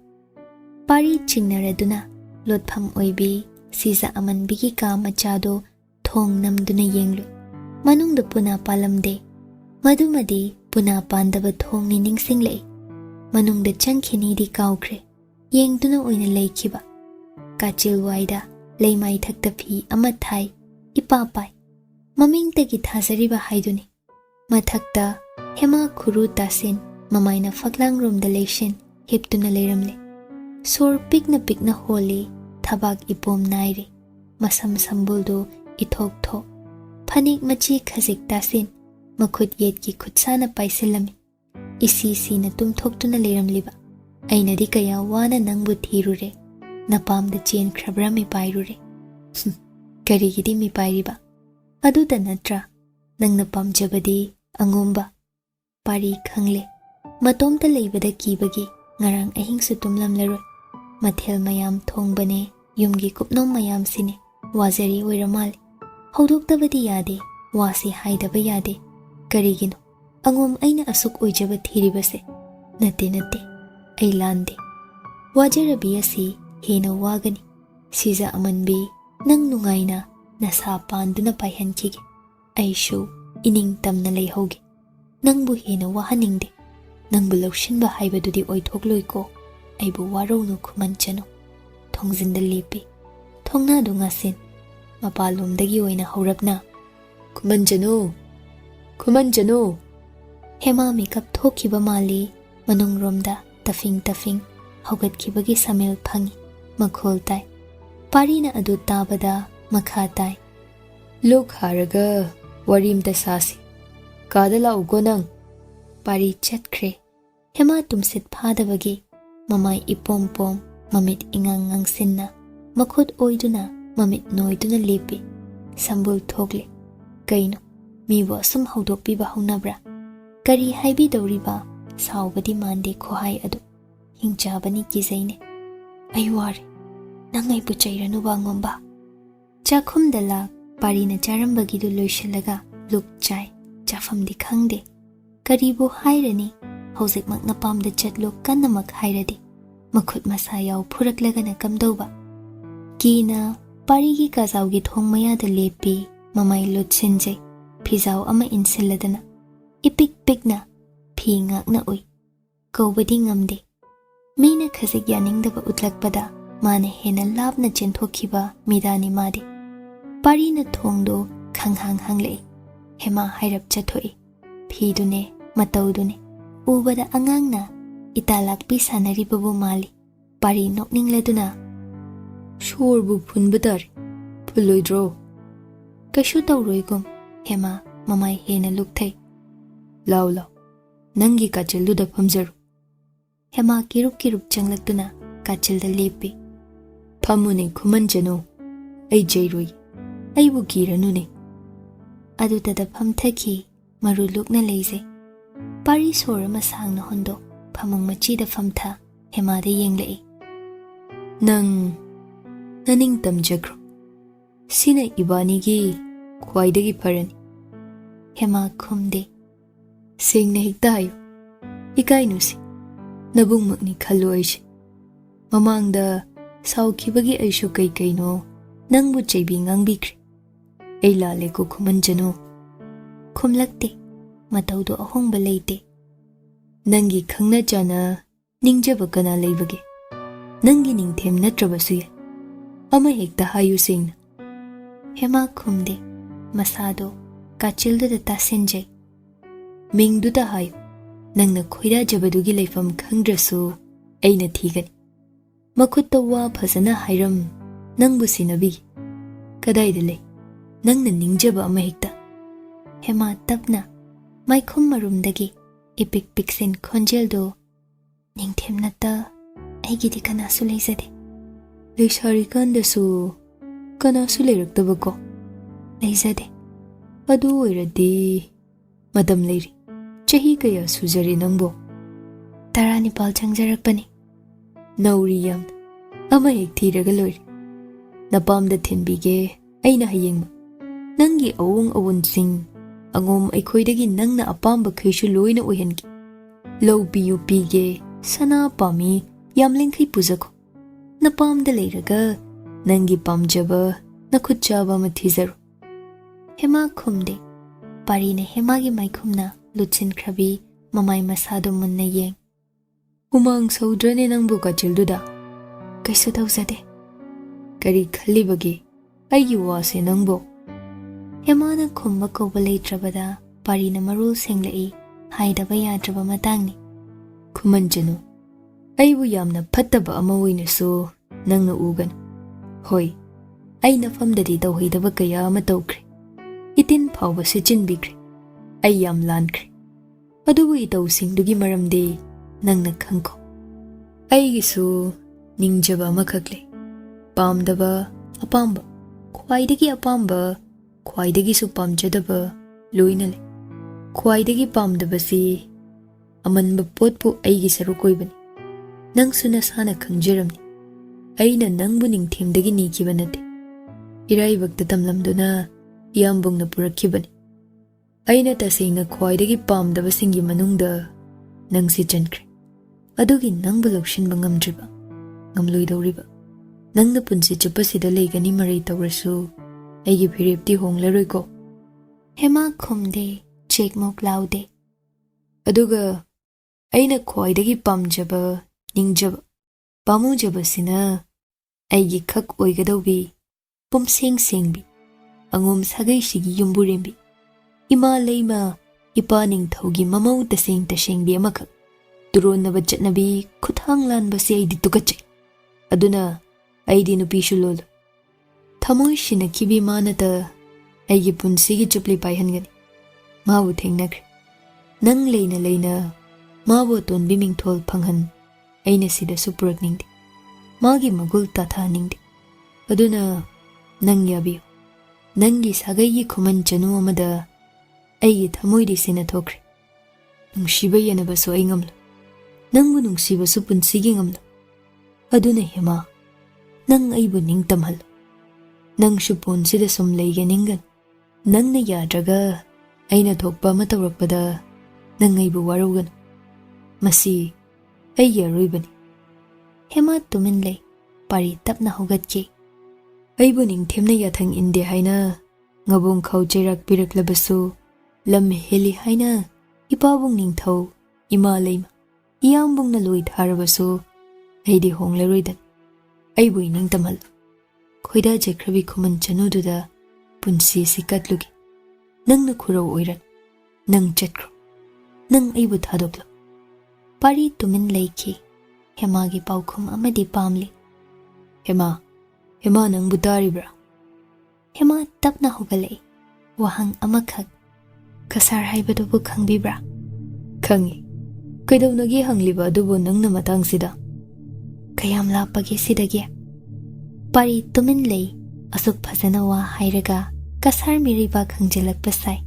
Pari chingnaraduna lotpham oibi siza amanbigi ka machado thong namduna yenglu. Manungda puna palamde. Madumadi puna pandaba thong ni ningsinglei. Manungda changkhini di kaukre. Yengduna oina laikhiba. Kachil waida leimai thakta phi ama thai ipapai. Mamingtagi thasariba haiduni. Mathakta hema khuru tasin mamaina faklang romda leishin hiptuna leiramle. Sor pikna holi thabak ipom naire. Masam sambuldo ithok thok. Phanik machi khazik tasin makhut yetki khutsana paisilami. Isi na tumthoktuna leiramliba. Ainadi kaya wana nangbu thirure. Napamda chen khrabra mi pairure. Karigidi mi pairiba. Aduda natra nangna pamjabadi angomba. Pari khangle. Matomta leibada kibagi ngarang ahingsu tumlamlaroi. Mathel mayam thongbane yumgi kupnom mayam sine. Wazari oiramali. Haudoktabadi yade. Wasi haidaba yade. Karigino. Angom aina asuk oijaba thiribase. Nate. Ay lande. Wajarabi asi hena wagani. Siza amanbi nang nungaina nasa panduna paihankige. Aishu ining tamna leihoge. Nangbu hena wahaningde. Nangbu laushinba haibadudi oithokloy ko. Aibu waronu Khuman Chanu. Thongzinda lepi. Thongna dungasin. Mapalomdagi oina haurapna. Khuman Chanu. Hema makeup thokiba mali. Manung romda tafing. Haugatkibagi samil phangi. Makhol tai. Parina adu tabada makha tai. Lok haraga warimta sasi. Kadala ugonang. Pari chatkre. Hema tumsit phadabagi. Mamai ipom mamit ingang sinna. Makhut oiduna mamit noiduna lepi. Sambul thogle. Kaino. Miwa sum haudokpiba haunabra. Kari haibi dauriba. Saubadi mande khohai adu. Hingchabani kizaine. Ayuare. Nangai puchairanu bangomba. Chakhumdala parina charambagidu loishalaga luk chai. Chafamdi khangde. Karibu hairani. Hauzik maknapamda chatlo kanamak hairadi. Makhut masayao phuraklagana kamdoba. Kina parigi kazaugi thongmayada lepi. Mamai lutsinjay. Pizao ama insiladana. Ipik-pikna. Phi ngakna ui. Kaubadi ngamde. Mina khazik yaningdaba utlakpada. Mana hena labna chenthokiba midani madi. Parina thongdo khanghang hanglei. Hema hairap chathoi. Phidune mataudune. Ubada angangna italakpi sanaribabu mali. Pari nokningladuna. Shorbu phunbadari. Phuloidro. Kashu tawroigum. Hema mamai hena lukthai. Lau. Nangi kachalduda phamjaru. Hema kirup changlakduna kachalda lepi. Phamune Khuman Chanu. Ai jairoi. Aibu kiranune. Adutada phamthaki maru lukna leize. Pari sora masangna hondo phamung machida phamtha hemada yenglei. Naning tamjakro. Sina ibanigi khwaidagi pharani. Hema khumde. Sengna hekta hayo. Ikainusi. Nabungmakni khallu aishe. Mamangda saukhibagi aishu kaino nangbu chaibi ngangbikri. Ai lale ko Khuman Chanu. Khumlakte. Mataudo ahongba leite. Nangi khangna chana ningjaba kana leibage. Nangi ningthem natrabasu ye. Ama hekta hayu sengna. Hema khumde masado kachilduda tasinjai. Mingduda hayo nangna khoida jabadugi leifam khangdrasu aina thigani. Makhutta wa phasana hairam nangbu sinabi. Kadaida lei nangna ningjaba ama hekta. Hema tapna Yaikhom marumdagi ipik piksin khonjeldo Ningthem nata aigidi kanasu leizade. Leisari kandasu kanasu leiraktabako leizade. Adu oiradi madam leiri. Chahi kaya sujari nangbo. Taranipal changjarakpani. Nauri yam ama hek thiraga loiri. Napamda thinbige aina hayengma. Nangi awung awunsing angom aikhoidagi nangna apamba khaishu loina oihangi. Low piyu pige sana pami yamlingkhai puzako. Napamda leiraga nangi pamjaba nakhutchaba ma thizaru. Hema khumde parina hemagi Yaikhomna lutsin krabi mamai masado munna yeng. Umang saudrane nangbu kachilduda kaisu tawzade. Kari khalibagi aigi wase nangbo. Hemana khumba kauba leitrabada parina marul senglai haidaba yadraba matangni. Khuman Chanu aibu yamna phattaba ama oinasu nangna uganu. Hoi aina famdadi tawhaidaba kaya ama tawkhre. Itin phawba sichinbikre. Ai yam lankre. Adubu itawsingdugi maramde nangna khangko. Aigisu ningjaba amakhakle. Pamdaba apamba. Khwaidagi apamba khwaidagisu pamjadaba loinale. Khwaidagi pamdabasi amanba potpu aigi sarukoibani. Nangsu nasana khangjaramni. Aina nangbu Ningthemdagi nikiba nate. Iraibakta tamlamduna iyambungna purakkibani. Aina tasengna khwaidagi pamdabasingi manungda nangsi chankre. Adugi nangbu laushinba ngamdriba ngamloidawriba. Nangna punsi chupasida leigani marai tawrasu aigi phirepti honglaroiko. Hema khumde chekmok laude. Aduga aina khwaidagi pamjaba ningjaba pamujabasina aigi khak oigadawbi pumseng sengbi angom sagai sigi yumburembi. Ima leima ipa Ningthaugi mamau taseng tasengbi amakak. Turonnaba chatnabi khuthang lanbasi aidi tukachai. Aduna aidi nupishu lolo. Thamoi shinakibi manata aigi punsigi chupli paihangani. Mabu thengnakre. Nang leina leina mabu tonbi mingthol phanghan aina sida supurak ningde. Magi magul tatha ningde. Aduna nang yabiyo. Nangi sagaigi Khuman Chanu amada aigi thamoidi sina thokre. Nungsiba yanabasu ai ngamlo. Nangbu nungsibasu punsigi ngamlo. Aduna hema nang aibu ningtamhal. Nangshu punsida sum leiga ningan. Nangna yadraga aina thokpa ama tawrakpada nang aibu warugan. Masi aigi aroibani. Hema tumin lei pari tapna hogatke. Aibu Ningthemna yathang inde haina ngabung khau cheirak piraklabasu lam heli haina ipabung Ningthau ima leima iyambungna loi tharabasu aidi honglaroidan. Aibu ningtamhal. Khoida jekrabi Khuman Chanududa punsi sikatlugi. Nangna khurau oiran. Nang chatkro. Nang aibu thadoklo. Pari tumin leiki. Hemagi paukhum amadi pamli. Hema nang butaribra. Hema tapna hogalei. Wahang amakhak. Kasar haibadubu khangbibra. Khangi. Kaidawnagi hangliba adubu nangna matangsida. Kayam lapagi sidagi. Pari tumin lei asuk phasana wa hairaga kasar miriba khangjalakpasai.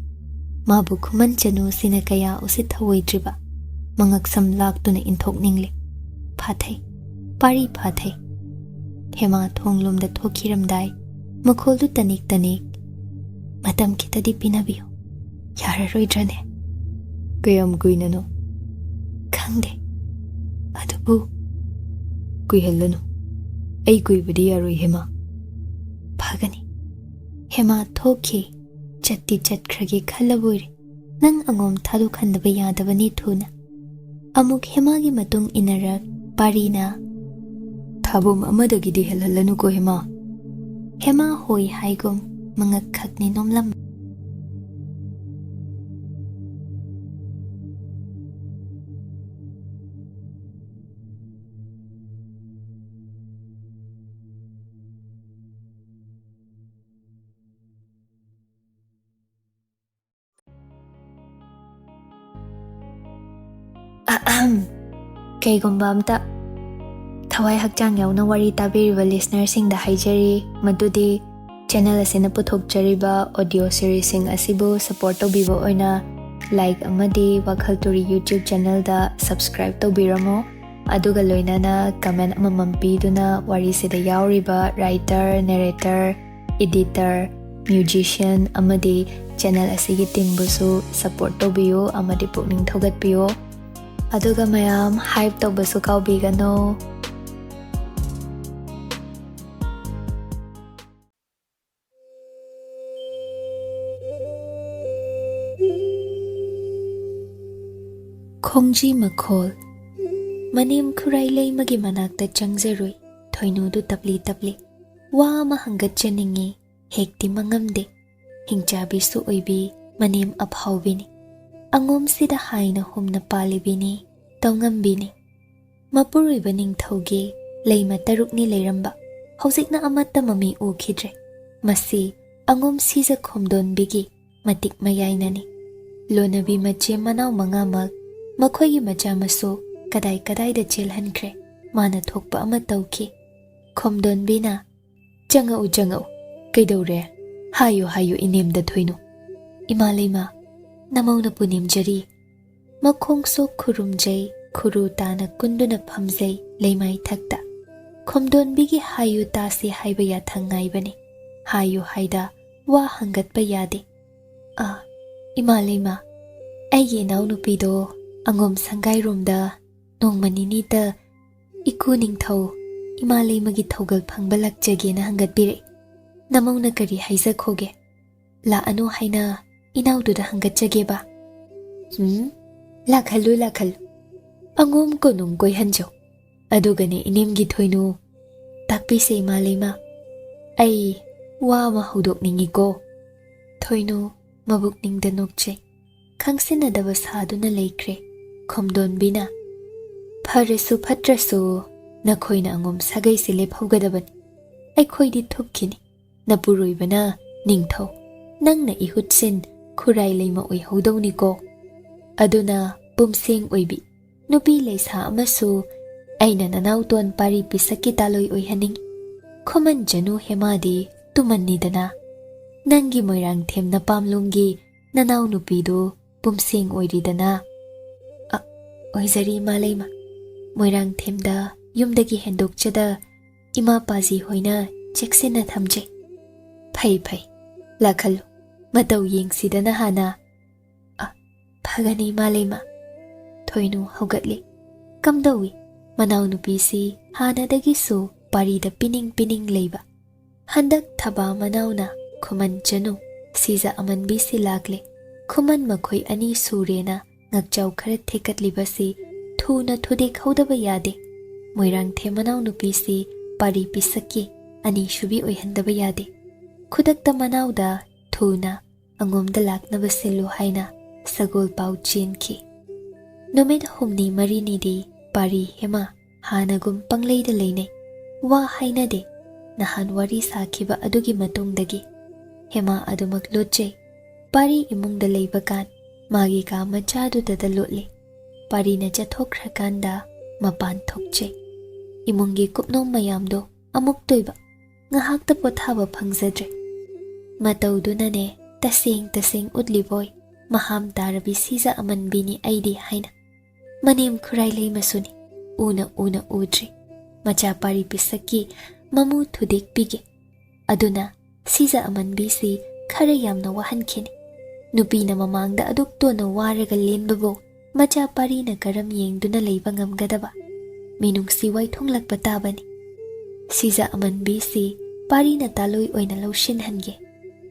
Mabu Khuman Chanu sina kaya usit hawoidriba. Mangaksam laktuna inthokningle. Phathai. Pari phathai. Hema thonglomda thokiramdai. Makholdu tanik tanik. Matam kitadi pinabiyo. Yararoidrane. Kayam kuinano. Khangde. Adubu. Kuihallanu. Ai kuibadi yaroi hema. Phagani. Hema thoki. Chatti chatkragi khalaboire. Nang angom thadu khandaba yadabani thuna. Amuk hemagi matung inarak parina. Thabum amadagidi helallanu ko hema. Hema hoi haigom mangak khakni nomlam. Kaygumba amta thawai hakchang yauna wari tabiriba listenersing da haijari madudi channel asina puthokjariba audio series sing asibu support tobibo oina like amadi WakhaL Turi YouTube channel da subscribe tobiramo aduga loinana comment amamam piduna wari sida yauriba writer narrator editor musician amadi channel asigi team busu support tobiyo amadi pukning thogatpiyo aduga mayam hype tobasu kaubigano. Khongji Makhol Manim Kurai lay magi manakta changzarui Thoinu du tapli tapli Wa mahangat chaningi Hekti mangamde Hingchabi su oibi Manim abhaubini Angom sida haina humna palibini Taungambini Mapuruiba Ningthemgi lay matarukni layramba Hausikna amata mami ukidre Masi angom siza khomdon bigi Matik mayainani Lonabi mache manaw mangamag Makhoygi macha maso kadai kadai da chelhankre mana thokpa ama tawki khomdon bina changau kaidore hayo inem da thoinu imalema namauna punim jari makhongso khurumjai khuru tana kunduna phamjai leimai thakta khomdon bigi hayo ta se haiba ya thangai bani hayo haida wa hangat pa yade imalema ayi naunu pido Angom sangai rumda nong manini ta iku ningthau imalay magi thogal phangbalak jage na hangat bire namaw na kari haisa khoge la ano haina inaw du da hangat jage ba lakhalu angom ko nong koi hanjo aduga ne inemgi thoinu takpi se imalay ma ai wa ma hudok ningi ko thoinu mabuk ning da nokche khangsin adaba saduna leikre Khomdon bina Pharasu phatrasu Nakhoina angom sagai silep hogadaban Aikhoidi thukini Napuruibana Ningthau Nangna ihutsin Khurai leima oi hodawni ko Aduna Pumsing oibi Nupi leisa amasu Aina nanauton pari pisaki taloi oi haning Khuman Chanu hemadi tuman nidana Nangi moirang them na pamlungi Nanaw nupido Pumsing oiridana Oizari Malayma Moirang Themda Yumdagi Hendok Chada Ima Pazi Hoina Cheksina Thamje Phai Lakhalu Matau Ying Sidana Hana Phagani Malayma Thoinu Hogatli Kamdawi Manaw Nupisi Hana Dagisu Parida Pining Leiba Handak Thaba Manawna Khuman Chanu Siza Aman Bisi Lakle Khuman Makhoi Ani Surena Ngakjaw khara thekat libasi thuna thudik hodaba yade moirang themanaw nupisi pari pisaki ani shubi oihandaba yade khudakta manawda thuna angomda laknaba silu haina sagol pau chenki nomit humni marini di pari hema hanagum pangleida leinai wa haina de nahan wari sakhiba adugi matungdagi hema adumak lotje pari imungda leiba kan Magi ka machadu dada lutli Pari na chathokra kanda Mapan thokche Imungi kupnong mayamdo Amuk toiba Ngahak ta pothaba phangzadre Matawdu na ne Tasing udliboy Maham tarabi siza aman bini aidi haina Manim kuray lay masuni Una udri Macha pari pisaki Mamu thudik pigi Aduna siza aman bisi Kharayam na wahan kini Nupi na mamangda adukto na waraga lenbabo macha pari na karam yengduna leiba ngamgadaba minung siway thunglak patabani siza aman bisi pari na taloy oina lawshinhange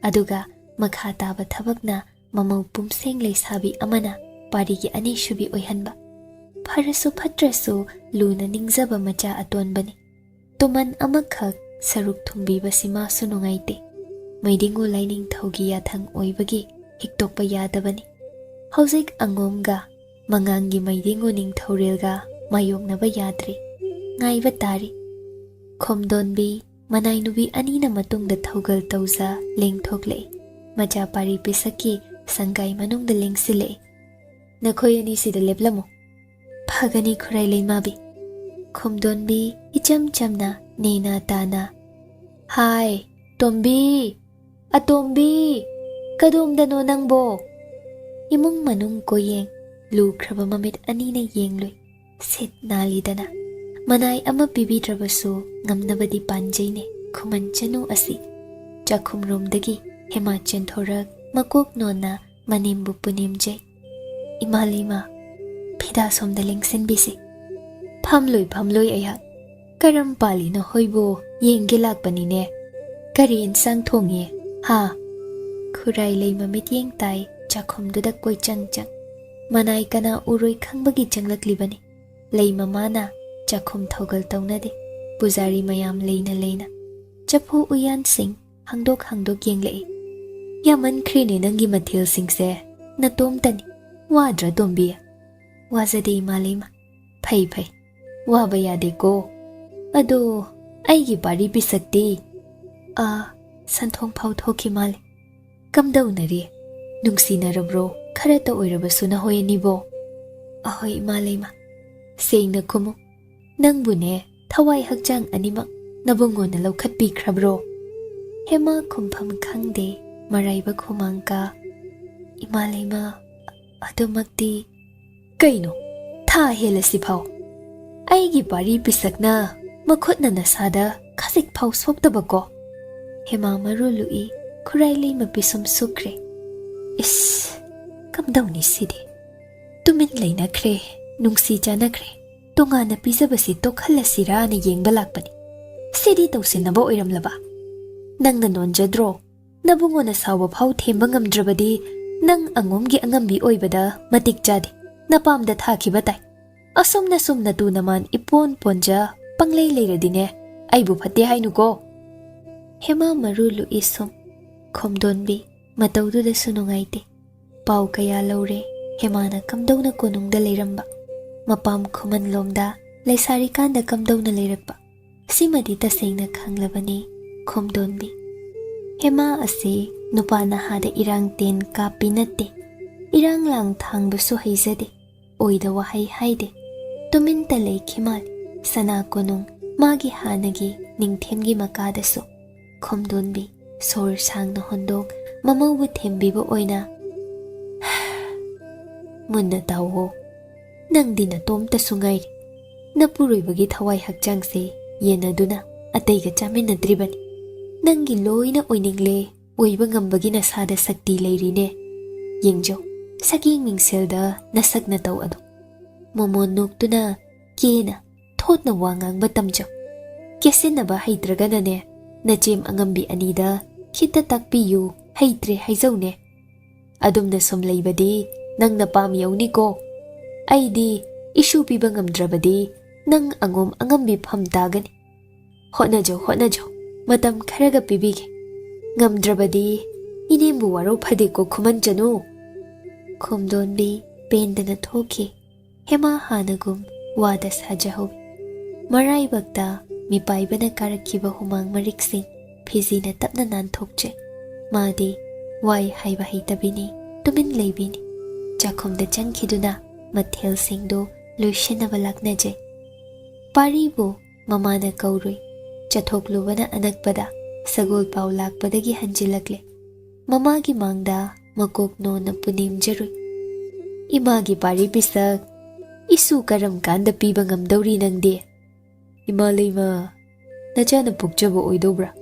aduga makha taba thabakna mamaw pumseng leisabi amana pari gi ani shubi oihanba pharasu phatrasu luna ningjaba macha atonbani tuman amakhak saruk thumbiba sima sunungaite ꯃꯩꯗꯤꯡꯉꯨ ꯂꯥꯏꯅꯤꯡꯊꯧꯒꯤ ꯌꯥꯊꯪ ꯑꯣꯏꯕꯒꯤ ꯍꯤꯛꯇꯣꯛꯄ ꯌꯥꯗꯕꯅꯤ꯫ ꯍꯧꯖꯤꯛ ꯑꯉꯣꯝꯒ ꯃꯉꯥꯡꯒꯤ ꯃꯩꯗꯤꯡꯉꯨ ꯅꯤꯡꯊꯧꯔꯦꯜꯒ ꯃꯥꯌꯣꯛꯅꯕ ꯌꯥꯗ꯭ꯔꯤ, ꯉꯥꯏꯕ ꯇꯥꯔꯤ꯫ ꯈꯣꯝꯗꯣꯟꯕꯤ ꯃꯅꯥꯏ ꯅꯨꯕꯤ ꯑꯅꯤꯅ ꯃꯇꯨꯡꯗ ꯊꯧꯒꯜ ꯇꯧꯖ ꯂꯦꯡꯊꯣꯛꯂꯛꯏ꯫ ꯃꯆꯥ ꯄꯥꯔꯤ ꯄꯤꯁꯛꯀꯤ ꯁꯪꯒꯥꯏ ꯃꯅꯨꯡꯗ ꯂꯦꯡꯁꯤꯜꯂꯛꯏ꯫ ꯅꯈꯣꯏ ꯑꯅꯤ ꯁꯤꯗ ꯂꯦꯞꯂꯝꯃꯨ꯫ ꯐꯒꯅꯤ ꯈꯨꯔꯥꯏ ꯂꯩꯃꯥꯕꯤ꯫ ꯈꯣꯝꯗꯣꯟꯕꯤ ꯏꯆꯝ ꯆꯝꯅ ꯅꯦꯅꯥ ꯇꯥꯅ, ꯍꯥꯏ ꯇꯣꯝꯕꯤ, ꯑꯇꯣꯝꯕꯤ, ꯀꯗꯣꯝꯗꯅꯣ ꯅꯪꯕꯣ? ꯏꯃꯨꯡ ꯃꯅꯨꯡ ꯀꯣꯌꯦꯡ ꯂꯨꯈ꯭ꯔꯕ ꯃꯃꯤꯠ ꯑꯅꯤꯅ ꯌꯦꯡꯂꯨꯏ꯫ ꯁꯤꯠ ꯅꯥꯜꯂꯤꯗꯅ ꯃꯅꯥꯏ ꯑꯃ ꯄꯤꯕꯤꯗ꯭ꯔꯕꯁꯨ ꯉꯝꯅꯕꯗꯤ ꯄꯥꯟꯖꯩꯅꯦ ꯈꯨꯃꯟ ꯆꯅꯨ ꯑꯁꯤ꯫ ꯆꯥꯛꯈꯨꯝꯔꯣꯝꯗꯒꯤ ꯍꯦꯃꯥ ꯆꯦꯟꯊꯣꯔꯛ ꯃꯀꯣꯛ ꯅꯣꯟꯅ ꯃꯅꯦꯝꯕꯨ ꯄꯨꯅꯦꯝꯖꯩ꯫ ꯏꯃꯥ ꯂꯩꯃ, ꯐꯤꯗꯥ ꯁꯣꯝꯗ ꯂꯦꯡꯁꯤꯟꯕꯤꯁꯤ꯫ ꯐꯝꯂꯣꯏ ꯑꯩꯍꯥꯛ, ꯀꯔꯝ ꯄꯥꯜꯂꯤꯅꯣ ꯍꯣꯏꯕꯣ ꯌꯦꯡꯒꯦ ꯂꯥꯛꯄꯅꯤꯅꯦ꯫ ꯀꯔꯤ ꯏꯟꯁꯥꯡ ꯊꯣꯡꯉꯤ ꯍꯥ? ꯈꯨꯔꯥꯏ ꯂꯩꯃ ꯃꯤꯠꯌꯦꯡ ꯇꯥꯏ ꯆꯥꯛꯈꯨꯝꯗꯨꯗ ꯀꯣꯏꯆꯪ ꯆꯪ꯫ ꯃꯅꯥꯏ ꯀꯅꯥ ꯎꯔꯣꯏ ꯈꯪꯕꯒꯤ ꯆꯪꯂꯛꯂꯤꯕꯅꯤ꯫ ꯂꯩ ꯃꯃꯥꯅ ꯆꯥꯛꯈꯨꯝ ꯊꯧꯒꯜ ꯇꯧꯅꯗꯦ꯫ ꯄꯨꯖꯥꯔꯤ ꯃꯌꯥꯝ ꯂꯩꯅ ꯂꯩꯅ ꯆꯐꯨ ꯎꯌꯥꯟꯁꯤꯡ ꯍꯥꯡꯗꯣꯛ ꯌꯦꯡꯂꯛꯏ꯫ ꯌꯥꯝꯃꯟꯈ꯭ꯔꯦꯅꯦ ꯅꯪꯒꯤ ꯃꯊꯦꯜꯁꯤꯡꯁꯦ, ꯅꯇꯣꯝꯇꯅꯤ, ꯋꯥꯗ꯭ꯔꯥ ꯇꯣꯝꯕꯤ? ꯋꯥꯖꯗꯦ ꯏꯃꯥ ꯂꯩꯃ꯫ ꯐꯩ, ꯋꯥꯕ ꯌꯥꯗꯦꯀꯣ꯫ ꯑꯗꯣ ꯑꯩꯒꯤ ꯄꯥꯔꯤ ꯄꯤꯁꯛꯇꯤ? ꯁꯟꯊꯣꯡ ꯐꯥꯎ ꯊꯣꯛꯈꯤ ꯃꯥꯜꯂꯦ꯫ ꯀꯝꯗꯧꯅꯔꯤ? ꯅꯨꯡꯁꯤꯅꯔꯕ꯭ꯔꯣ ꯈꯔꯇ ꯑꯣꯏꯔꯕꯁꯨ ꯅꯍꯣꯏ ꯑꯅꯤꯕꯣ? ꯑꯍꯣꯏ ꯏꯃꯥ ꯂꯩꯃ꯫ ꯁꯦꯡꯅ ꯈꯨꯝꯃꯨ, ꯅꯪꯕꯨꯅꯦ ꯊꯋꯥꯏ ꯍꯛꯆꯥꯡ ꯑꯅꯤꯃꯛ ꯅꯕꯨꯡꯉꯣꯅ ꯂꯧꯈꯠꯄꯤꯈ꯭ꯔꯕ꯭ꯔꯣ? ꯍꯦꯃꯥ ꯈꯨꯝꯐꯝ ꯈꯪꯗꯦ ꯃꯔꯥꯏꯕꯛ ꯍꯨꯃꯥꯡꯀ꯫ ꯏꯃꯥ ꯂꯩꯃ, ꯑꯗꯨꯃꯛꯇꯤ꯫ ꯀꯩꯅꯣ ꯊꯥ ꯍꯦꯜꯂꯁꯤꯐꯥꯎ ꯑꯩꯒꯤ ꯄꯥꯔꯤ ꯄꯤꯁꯛꯅ ꯃꯈꯨꯠꯅ ꯅꯁꯥꯗ ꯈꯖꯤꯛ ꯐꯥꯎ ꯁꯣꯛꯇꯕꯀꯣ? ꯍꯦꯃꯥ ꯃꯔꯨ ꯂꯨꯏ, ꯈꯨꯔꯥꯏ ꯂꯩꯃ ꯄꯤꯁꯨꯝ ꯁꯨꯈ꯭ꯔꯦ꯫ ꯏꯁ, ꯀꯝꯗꯧꯅꯤ ꯁꯤꯗꯤ? ꯇꯨꯃꯤꯟ ꯂꯩꯅꯈ꯭ꯔꯦ, ꯅꯨꯡꯁꯤ ꯆꯥꯅꯈ꯭ꯔꯦ, ꯇꯣꯉꯥꯟꯅ ꯄꯤꯖꯕꯁꯤ ꯇꯣꯛꯍꯜꯂꯁꯤꯔꯥꯅ ꯌꯦꯡꯕ ꯂꯥꯛꯄꯅꯤ꯫ ꯁꯤꯗꯤ ꯇꯧꯁꯤꯟꯅꯕ ꯑꯣꯏꯔꯝꯂꯕ? ꯅꯪꯅ ꯅꯣꯟꯖꯗ꯭ꯔꯣ? ꯅꯕꯨꯡꯉꯣꯅ ꯁꯥꯎꯕ ꯐꯥꯎ ꯊꯦꯝꯕ ꯉꯝꯗ꯭ꯔꯕꯗꯤ ꯅꯪ ꯑꯉꯣꯝꯒꯤ ꯑꯉꯝꯕꯤ ꯑꯣꯏꯕꯗ ꯃꯇꯤꯛ ꯆꯥꯗꯦ, ꯅꯄꯥꯝꯗ ꯊꯥꯈꯤꯕ ꯇꯥꯏ꯫ ꯑꯁꯨꯝꯅ ꯁꯨꯝ ꯅꯇꯨ ꯅꯃꯥꯟ ꯏꯄꯣꯟ ꯄꯣꯟꯖ ꯄꯪꯂꯩ ꯂꯩꯔꯗꯤꯅꯦ ꯑꯩꯕꯨ ꯐꯠꯇꯦ ꯍꯥꯏꯅꯨꯀꯣ꯫ ꯍꯦꯃꯥ ꯃꯔꯨ ꯂꯨꯏ ꯁꯨꯝ꯫ ꯈꯣꯝꯗꯣꯟꯕꯤ ꯃꯇꯧꯗꯨꯗꯁꯨ ꯅꯨꯡꯉꯥꯏꯇꯦ꯫ ꯄꯥꯎ ꯀꯌꯥ ꯂꯧꯔꯦ ꯍꯦꯃꯥꯅ ꯀꯝꯗꯧꯅ ꯀꯣꯅꯨꯡꯗ ꯂꯩꯔꯝꯕ, ꯃꯄꯥꯝ ꯈꯨꯃꯟ ꯂꯣꯝꯗ ꯂꯩꯁꯥꯔꯤꯀꯥꯟꯗ ꯀꯝꯗꯧꯅ ꯂꯩꯔꯛꯄ, ꯁꯤꯃꯗꯤ ꯇꯁꯦꯡꯅ ꯈꯪꯂꯕꯅꯤ ꯈꯣꯝꯗꯣꯟꯕꯤ꯫ ꯍꯦꯃꯥ ꯑꯁꯤ ꯅꯨꯄꯥ ꯅꯍꯥꯗ ꯏꯔꯥꯡ ꯇꯦꯟ ꯀꯥꯞꯄꯤ ꯅꯠꯇꯦ, ꯏꯔꯥꯡ ꯂꯥꯡ ꯊꯥꯡꯕꯁꯨ ꯍꯩꯖꯗꯦ, ꯑꯣꯏꯗ ꯋꯥꯍꯩ ꯍꯥꯏꯗꯦ, ꯇꯨꯃꯤꯟꯇ ꯂꯩꯈꯤ ꯃꯥꯜꯂꯤ ꯁꯅꯥ ꯀꯣꯅꯨꯡ ꯃꯥꯒꯤ ꯍꯥꯟꯅꯒꯤ ꯅꯤꯡꯊꯦꯝꯒꯤ ꯃꯀꯥꯗꯁꯨ꯫ ꯈꯣꯝꯗꯣꯟꯕꯤ ꯁꯣꯔ ꯁꯥꯡꯅ ꯍꯣꯟꯗꯣꯛ ꯃꯃꯧꯕꯨ ꯊꯦꯝꯕꯤꯕ ꯑꯣꯏꯅ, ꯃꯨꯟꯅ ꯇꯥꯎꯋꯣ, ꯅꯪꯗꯤ ꯅꯇꯣꯝꯇꯁꯨ ꯉꯥꯏꯔꯤ꯫ ꯅꯄꯨꯔꯣꯏꯕꯒꯤ ꯊꯋꯥꯏ ꯍꯛꯆꯥꯡꯁꯦ ꯌꯦꯟꯅꯗꯨꯅ ꯑꯇꯩꯒ ꯆꯥꯃꯤꯟꯅꯗ꯭ꯔꯤꯕꯅꯤ꯫ ꯅꯪꯒꯤ ꯂꯣꯏꯅ ꯑꯣꯏꯅꯤꯡꯂꯦ, ꯑꯣꯏꯕ ꯉꯝꯕꯒꯤ ꯅꯁꯥꯗ ꯁꯛꯇꯤ ꯂꯩꯔꯤꯅꯦ꯫ ꯌꯦꯡꯖꯧ ꯁꯛꯌꯦꯡ ꯃꯤꯡꯁꯦꯜꯗ ꯅꯁꯛ ꯅꯇꯧ ꯑꯗꯣ꯫ ꯃꯣꯃꯣꯟ ꯅꯣꯛꯇꯨꯅ ꯀꯦꯅ ꯊꯣꯠꯅ ꯋꯥ ꯉꯥꯡꯕ ꯇꯝꯖꯧ꯫ ꯀꯦꯁꯤꯟꯅꯕ ꯍꯩꯇ꯭ꯔꯒꯅꯅꯦ ꯅꯆꯦꯝ ꯑꯉꯝꯕꯤ ꯑꯅꯤꯗ ꯈꯤꯇ ꯇꯥꯛꯄꯤꯌꯨ, ꯍꯩꯇ꯭ꯔꯦ ꯍꯥꯏꯖꯧꯅꯦ꯫ ꯑꯗꯨꯝꯅ ꯁꯨꯝ ꯂꯩꯕꯗꯤ ꯅꯪꯅ ꯄꯥꯝ ꯌꯧꯅꯤꯀꯣ꯫ ꯑꯩꯗꯤ ꯏꯁꯨ ꯄꯤꯕ ꯉꯝꯗ꯭ꯔꯕꯗꯤ ꯅꯪ ꯑꯉꯣꯝ ꯑꯉꯝꯕꯤ ꯐꯝ ꯇꯥꯒꯅꯤ꯫ ꯍꯣꯠꯅꯖꯧ, ꯃꯇꯝ ꯈꯔꯒ ꯄꯤꯕꯤꯒꯦ꯫ ꯉꯝꯗ꯭ꯔꯕꯗꯤ ꯏꯅꯦꯝꯕꯨ ꯋꯥꯔꯧ ꯐꯗꯦꯀꯣ ꯈꯨꯃꯟ ꯆꯅꯨ꯫ ꯈꯣꯝꯗꯣꯟꯕꯤ ꯄꯦꯟꯗꯅ ꯊꯣꯛꯈꯤ꯫ ꯍꯦꯃꯥ ꯍꯥꯟꯅꯒꯨꯝ ꯋꯥꯗ ꯁꯥꯖꯍꯧꯏ꯫ ꯃꯔꯥꯏꯕꯛꯇ ꯃꯤꯄꯥꯏꯕꯅ ꯀꯥꯔꯛꯈꯤꯕ ꯍꯨꯃꯥꯡ ꯃꯔꯤꯛꯁꯤꯡ ꯐꯤꯖꯤꯅ ꯇꯞꯅ ꯅꯥꯟꯊꯣꯛꯆꯩ꯫ ꯃꯥꯗꯤ ꯋꯥꯏ ꯍꯥꯏꯕ ꯍꯩꯇꯕꯤꯅꯤ, ꯇꯨꯃꯤꯟ ꯂꯩꯕꯤꯅꯤ꯫ ꯆꯥꯛꯈꯨꯝꯗ ꯆꯪꯈꯤꯗꯨꯅ ꯃꯊꯦꯜꯁꯤꯡꯗꯨ ꯂꯣꯏꯁꯤꯟꯅꯕ ꯂꯥꯛꯅꯖꯩ꯫ ꯄꯥꯔꯤꯕꯨ ꯃꯃꯥꯅ ꯀꯧꯔꯨꯏ꯫ ꯆꯠꯊꯣꯛꯂꯨꯕꯅ ꯑꯅꯛꯄꯗ ꯁꯒꯣꯜ ꯄꯥꯎ ꯂꯥꯛꯄꯗꯒꯤ ꯍꯟꯖꯤꯜꯂꯛꯂꯦ꯫ ꯃꯃꯥꯒꯤ ꯃꯥꯡꯗ ꯃꯀꯣꯛ ꯅꯣꯟꯅ ꯄꯨꯅꯦꯝꯖꯔꯨꯏ꯫ ꯏꯃꯥꯒꯤ ꯄꯥꯔꯤ ꯄꯤꯁꯛ, ꯏꯁꯨ ꯀꯔꯝ ꯀꯥꯟꯗ ꯄꯤꯕ ꯉꯝꯗꯧꯔꯤ ꯅꯪꯗꯤ? ꯏꯃꯥ ꯂꯩꯃ, ꯅꯆꯥꯅ ꯄꯣꯛꯆꯕ ꯑꯣꯏꯗꯧꯕ꯭ꯔꯥ?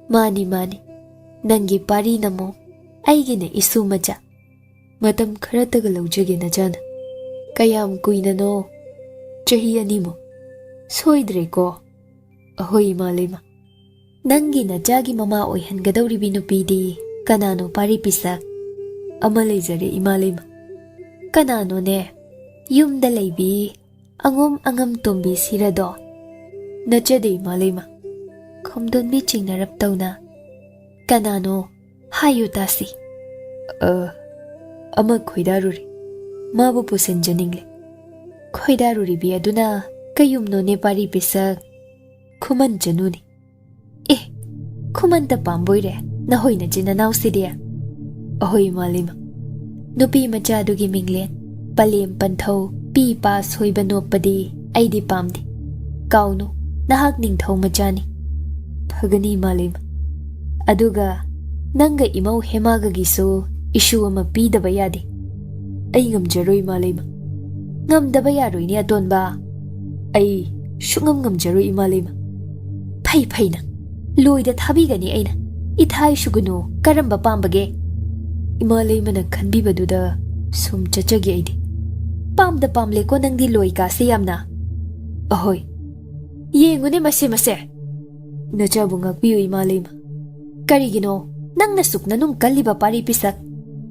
ꯃꯥꯅꯤ, ꯅꯪꯒꯤ ꯄꯥꯔꯤ ꯅꯃꯣ, ꯑꯩꯒꯤꯅ ꯏꯁꯨ ꯃꯆꯥ꯫ ꯃꯇꯝ ꯈꯔꯇꯒ ꯂꯧꯖꯒꯦ ꯅꯆꯥꯅ꯫ ꯀꯌꯥꯝ ꯀꯨꯏꯅꯅꯣ? ꯆꯍꯤ 2 ꯁꯣꯏꯗ꯭ꯔꯦꯀꯣ? ꯑꯍꯣꯏ ꯏꯃꯥ ꯂꯩꯃ꯫ ꯅꯪꯒꯤ ꯅꯆꯥꯒꯤ ꯃꯃꯥ ꯑꯣꯏꯍꯟꯒꯗꯧꯔꯤꯕꯤ ꯅꯨꯄꯤꯗꯤ ꯀꯅꯥꯅꯣ ꯄꯥꯔꯤ ꯄꯤꯁꯛ? ꯑꯃ ꯂꯩꯖꯔꯦ ꯏꯃꯥ ꯂꯩꯃ꯫ ꯀꯅꯥꯅꯣꯅꯦ? ꯌꯨꯝꯗ ꯂꯩꯕꯤ ꯑꯉꯣꯝ ꯑꯉꯝ ꯇꯣꯝꯕꯤ ꯁꯤꯔꯗꯣ? ꯅꯆꯗꯦ ꯏꯃꯥ ꯂꯩꯃ꯫ ꯈꯣꯝꯗꯣꯟꯕꯤ ꯆꯤꯡꯅꯔꯞ ꯇꯧꯅ, Kanano, hayu tasi. Ama khoidaruri. Mabu pusenjaningle. Khoidaruri bi aduna kayumno Nepali pisak Khuman Chanu ni. Khuman ta pamboire, nahoy na jinanaw si dia. Ahoy malima. Nupi machadugi minglen, palim panthaw, pi pas hoiba nopadi, ay di pamdi. Kauno, nahag Ningthaw machani. Phagani malima. Aduga, nanga imaw hemaga giso, isyu ama pidaba yadi. Ay ngamjaroy malima. Ngamdaba yaroy ni aton ba? Ay ngamjaroy malima. Phay na. Loida thabigani aina. Ithay shugunu, karamba pambage. Imalima na khanbibaduda sum chachagi aidi. Pamda pamle ko nang di loy ka siyamna. Ahoy. Yengune mase. Nachabu ngakpiyo imalima. Karigino, nang nasuk na nung kaliba pari pisak.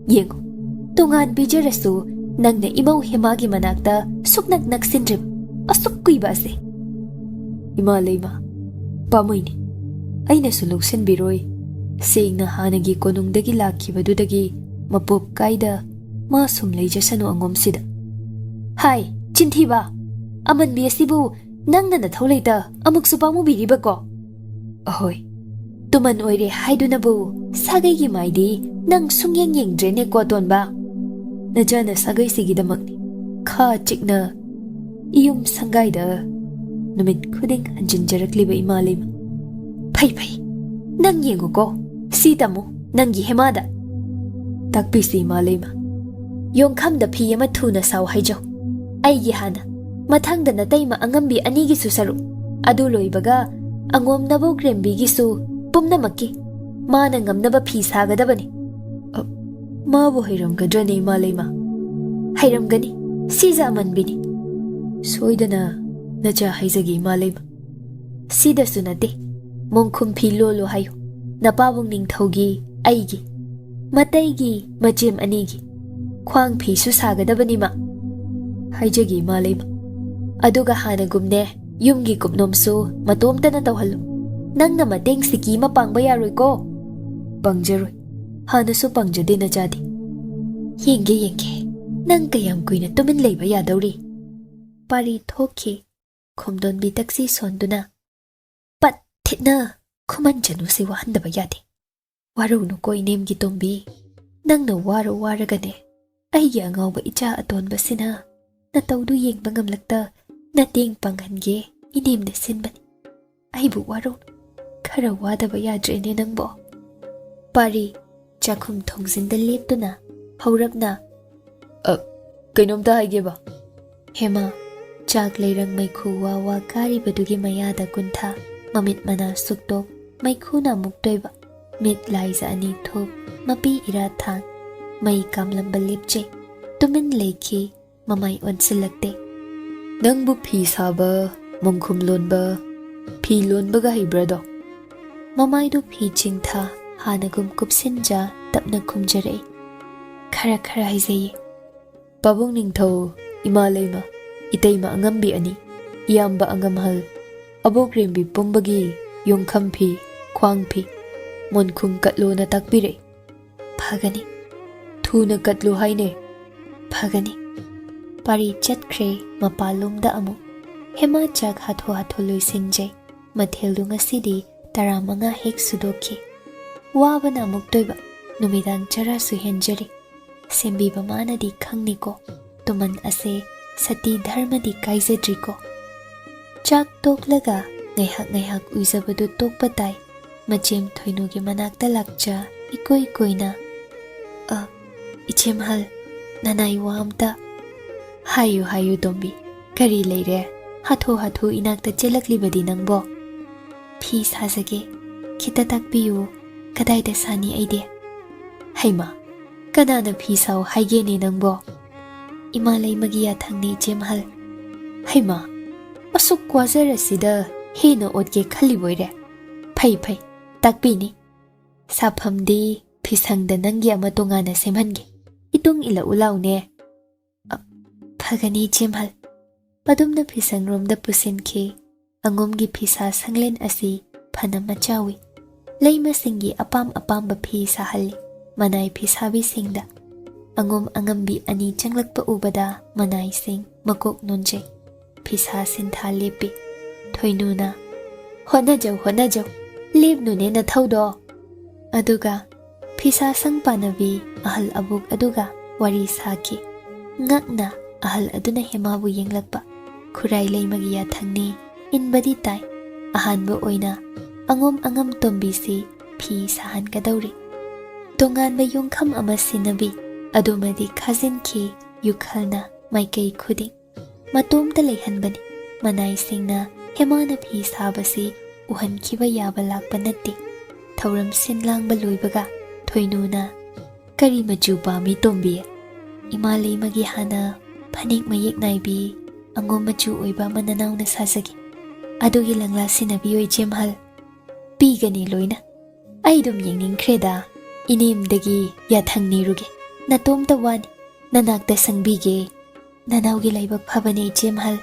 Yengo, tungan bijarasu nang na imaw hemagi manakta suknag nagsindrib. Asuk kuy base. Imalima. Pamoyni. Ay nasulugsan biroy. Sing na hanagi konungdagi lakibadudagi mapup kaida masum leijasano angom sida. Hai, chintiba. Aman biyasibu nang na nathaw amuk supamu biriba ko. Ahoy. Tuman oire haidunabu sagay gi maidi nang sungyeng yengdrene ko ton ba. Najana sagay sigidamakni. Kha chikna iyum sanggayda numit khuding hanjinjarakliba imalima. Phay. Nang yengo ko. Sita mo, nangi hemada. Takpisi imalima. Yung kamda piya matuna saw haijaw. Ay gihana. Mathangda na tayma angambi anigi susaru. Aduloy baga, angom nabaw krembi gisu, pumnamaki. Manangam naba pis hagadabani. Mabu hayramgadrani imalima. Hayramgani, siza amanbini. Soydana, nacha haizagi imalima. Sida sunate, mongkum pi lolo hayo. Napabong Ningthawgi, aigi. Mataygi, machem anigi. Khwang pi susagadabani ma. Haijagi imalima. Aduga hanagumne, yumgi kupnomsu, matomta na tawhalo. Nang na mateng siki mapangba yaroy ko. Pangjaroy. Hanaso pangjade na jadi. Yenge. Nang kayam kuy na tumin layba yadawri. Pari thoki, khomdon bi taksi sonduna. Pat thitna, Khuman Chanu si wahandaba yadi. Waro no ko Nemgi tombi. Nang na waro waragane. Ay angaw ba icha aton ba sina. Natawdu yeng bangamlakta. Nating panghange, Nem na sinbani. Ay bu waro. Kara wadaba yadrene nang bo. Pari, chakum thongzinda lepto na. Haurap na. Kainomta haige ba? Hema, chak layrang may kuwawa kari badugi mayada kuntha. Mamit mana suktok. May kuna muktoyba. Mit laiza ani thop. Mapi ira thang. May kamlamba lipche. Tumin leiki. Mamay onsilakte. Nangbu pi saba, mongkhum lonba. Pi lonba ga hibrado. Mamay do pi chingtha. Hanagum kupsinja. Tapna kumjare. Khara haizaye. Pabong Ningthaw, imalayma. Itayma angambi ani. Iyamba angamhal. Abogrembi pumbagi. Yung kampi. Khwangpi, monkhum katlo na takbire. Phagani. Thuna katlo haine. Phagani. Pari chatkre mapalomda amu. Hema chak hatho loisingjay. Mathildu ngasidi taramanga hek sudoki. Wabana muktoyba. Numidang chara suhenjari. Sembiba manadi khangniko. Tuman ase sati dharma di kaizadriko. Chak toklaga ngayhak uizabadu tokpatay. Machem thoinugi manakta lakcha ikoy-koyna. Ichem hal, nanay waamta. Hayu dombi, kari leire, hatho inakta chelaklibadi nangbo. Phi sazage, kita takpiyu, kadayda sani aide. Hayma, kanana phi saw haygene nangbo. Imalay magiya thangni ichem hal. Hayma, asuk kwazarasida hena otge khaliboire. Phay. Takpini. Saphamdi pisangda nanggi ama tongana semhange. Itung ila ulaw ne. Phagani chimhal. Padumna pisangromda pusinki. Angomgi pisa sanglen asi phana machawi. ꯂꯩꯃꯁꯤꯡꯒꯤ ꯑꯄꯥꯝꯕ ꯐꯤ ꯁꯥꯍꯜꯂꯤ ꯃꯅꯥꯏ ꯐꯤꯁꯥꯕꯤꯁꯤꯡꯗ ꯑꯉꯣꯝ ꯑꯉꯝꯕꯤ ꯑꯅꯤ ꯆꯪꯂꯛꯄ ꯎꯕꯗ ꯃꯅꯥꯏꯁꯤꯡ ꯃꯀꯣꯛ ꯅꯣꯟꯖꯩ ꯐꯤꯁꯥ ꯁꯤꯟꯊꯥ ꯂꯦꯞꯄꯤ ꯊꯣꯏꯅꯨꯅ ꯍꯣꯠꯅꯖꯧ ꯂꯦꯞꯅꯨꯅꯦ ꯅꯊꯧꯗꯣ ꯑꯗꯨꯒ ꯐꯤꯁꯥ ꯁꯪ ꯄꯥꯅꯕꯤ ꯑꯍꯜ ꯑꯕꯨꯛ ꯑꯗꯨꯒ ꯋꯥꯔꯤ ꯁꯥꯈꯤ ꯉꯛꯅ ꯑꯍꯜ ꯑꯗꯨꯅ ꯍꯦꯃꯥꯕꯨ ꯌꯦꯡꯂꯛꯄ ꯈꯨꯔꯥꯏ ꯂꯩꯃꯒꯤ ꯌꯥꯊꯪꯅꯤ ꯏꯟꯕꯗꯤ ꯇꯥꯏ ꯑꯍꯥꯟꯕ ꯑꯣꯏꯅ ꯑꯉꯣꯝ ꯑꯉꯝ ꯇꯣꯝꯕꯤꯁꯤ ꯐꯤ ꯁꯥꯍꯟꯒꯗꯧꯔꯤ ꯇꯣꯉꯥꯟꯕ ꯌꯣꯡꯈꯝ ꯑꯃ ꯁꯤꯟꯅꯕꯤ ꯑꯗꯨꯃꯗꯤ ꯈꯥꯖꯤꯟꯈꯤ ꯌꯨꯈꯜꯅ ꯃꯥꯏꯀꯩ ꯈꯨꯗꯤꯡ ꯃꯇꯣꯝꯇ ꯂꯩꯍꯟꯕꯅꯤ ꯃꯅꯥꯏꯁꯤꯡꯅ ꯍꯦꯃꯥꯅ ꯐꯤ ꯁꯥꯕꯁꯤ ꯎꯍꯟꯈꯤꯕ ꯌꯥꯕ ꯂꯥꯛꯄ ꯅꯠꯇꯦ ꯊꯧꯔꯝ ꯁꯤꯟ ꯂꯥꯡꯕ ꯂꯣꯏꯕꯒ ꯊꯣꯏꯅꯨꯅ ꯀꯔꯤ ꯃꯆꯨ ꯄꯥꯝꯃꯤ ꯇꯣꯝꯕꯤ ꯏꯃꯥ ꯂꯩꯃꯒꯤ ꯍꯥꯟꯅ ꯐꯅꯦꯛ ꯃꯌꯦꯛ ꯅꯥꯏꯕꯤ ꯑꯉꯣꯝ ꯃꯆꯨ ꯑꯣꯏꯕ ꯑꯃ ꯅꯅꯥꯎꯅ ꯁꯥꯖꯒꯦ ꯑꯗꯨꯒꯤ ꯂꯪꯂꯥ ꯁꯤꯟꯅꯕꯤꯌꯣ ꯏꯆꯦꯝꯍꯜ ꯄꯤꯒꯅꯤ ꯂꯣꯏꯅ ꯑꯩ ꯑꯗꯨꯝ ꯌꯦꯡꯅꯤꯡꯈ꯭ꯔꯦꯗ ꯏꯅꯦꯝꯗꯒꯤ ꯌꯥꯊꯪ ꯅꯤꯔꯨꯒꯦ ꯅꯇꯣꯝꯇ ꯋꯥꯅꯤ ꯅꯅꯥꯛꯇ ꯁꯪꯕꯤꯒꯦ ꯅꯅꯥꯎꯒꯤ ꯂꯥꯏꯕꯛ ꯐꯕꯅꯦ ꯏꯆꯦꯝꯍꯜ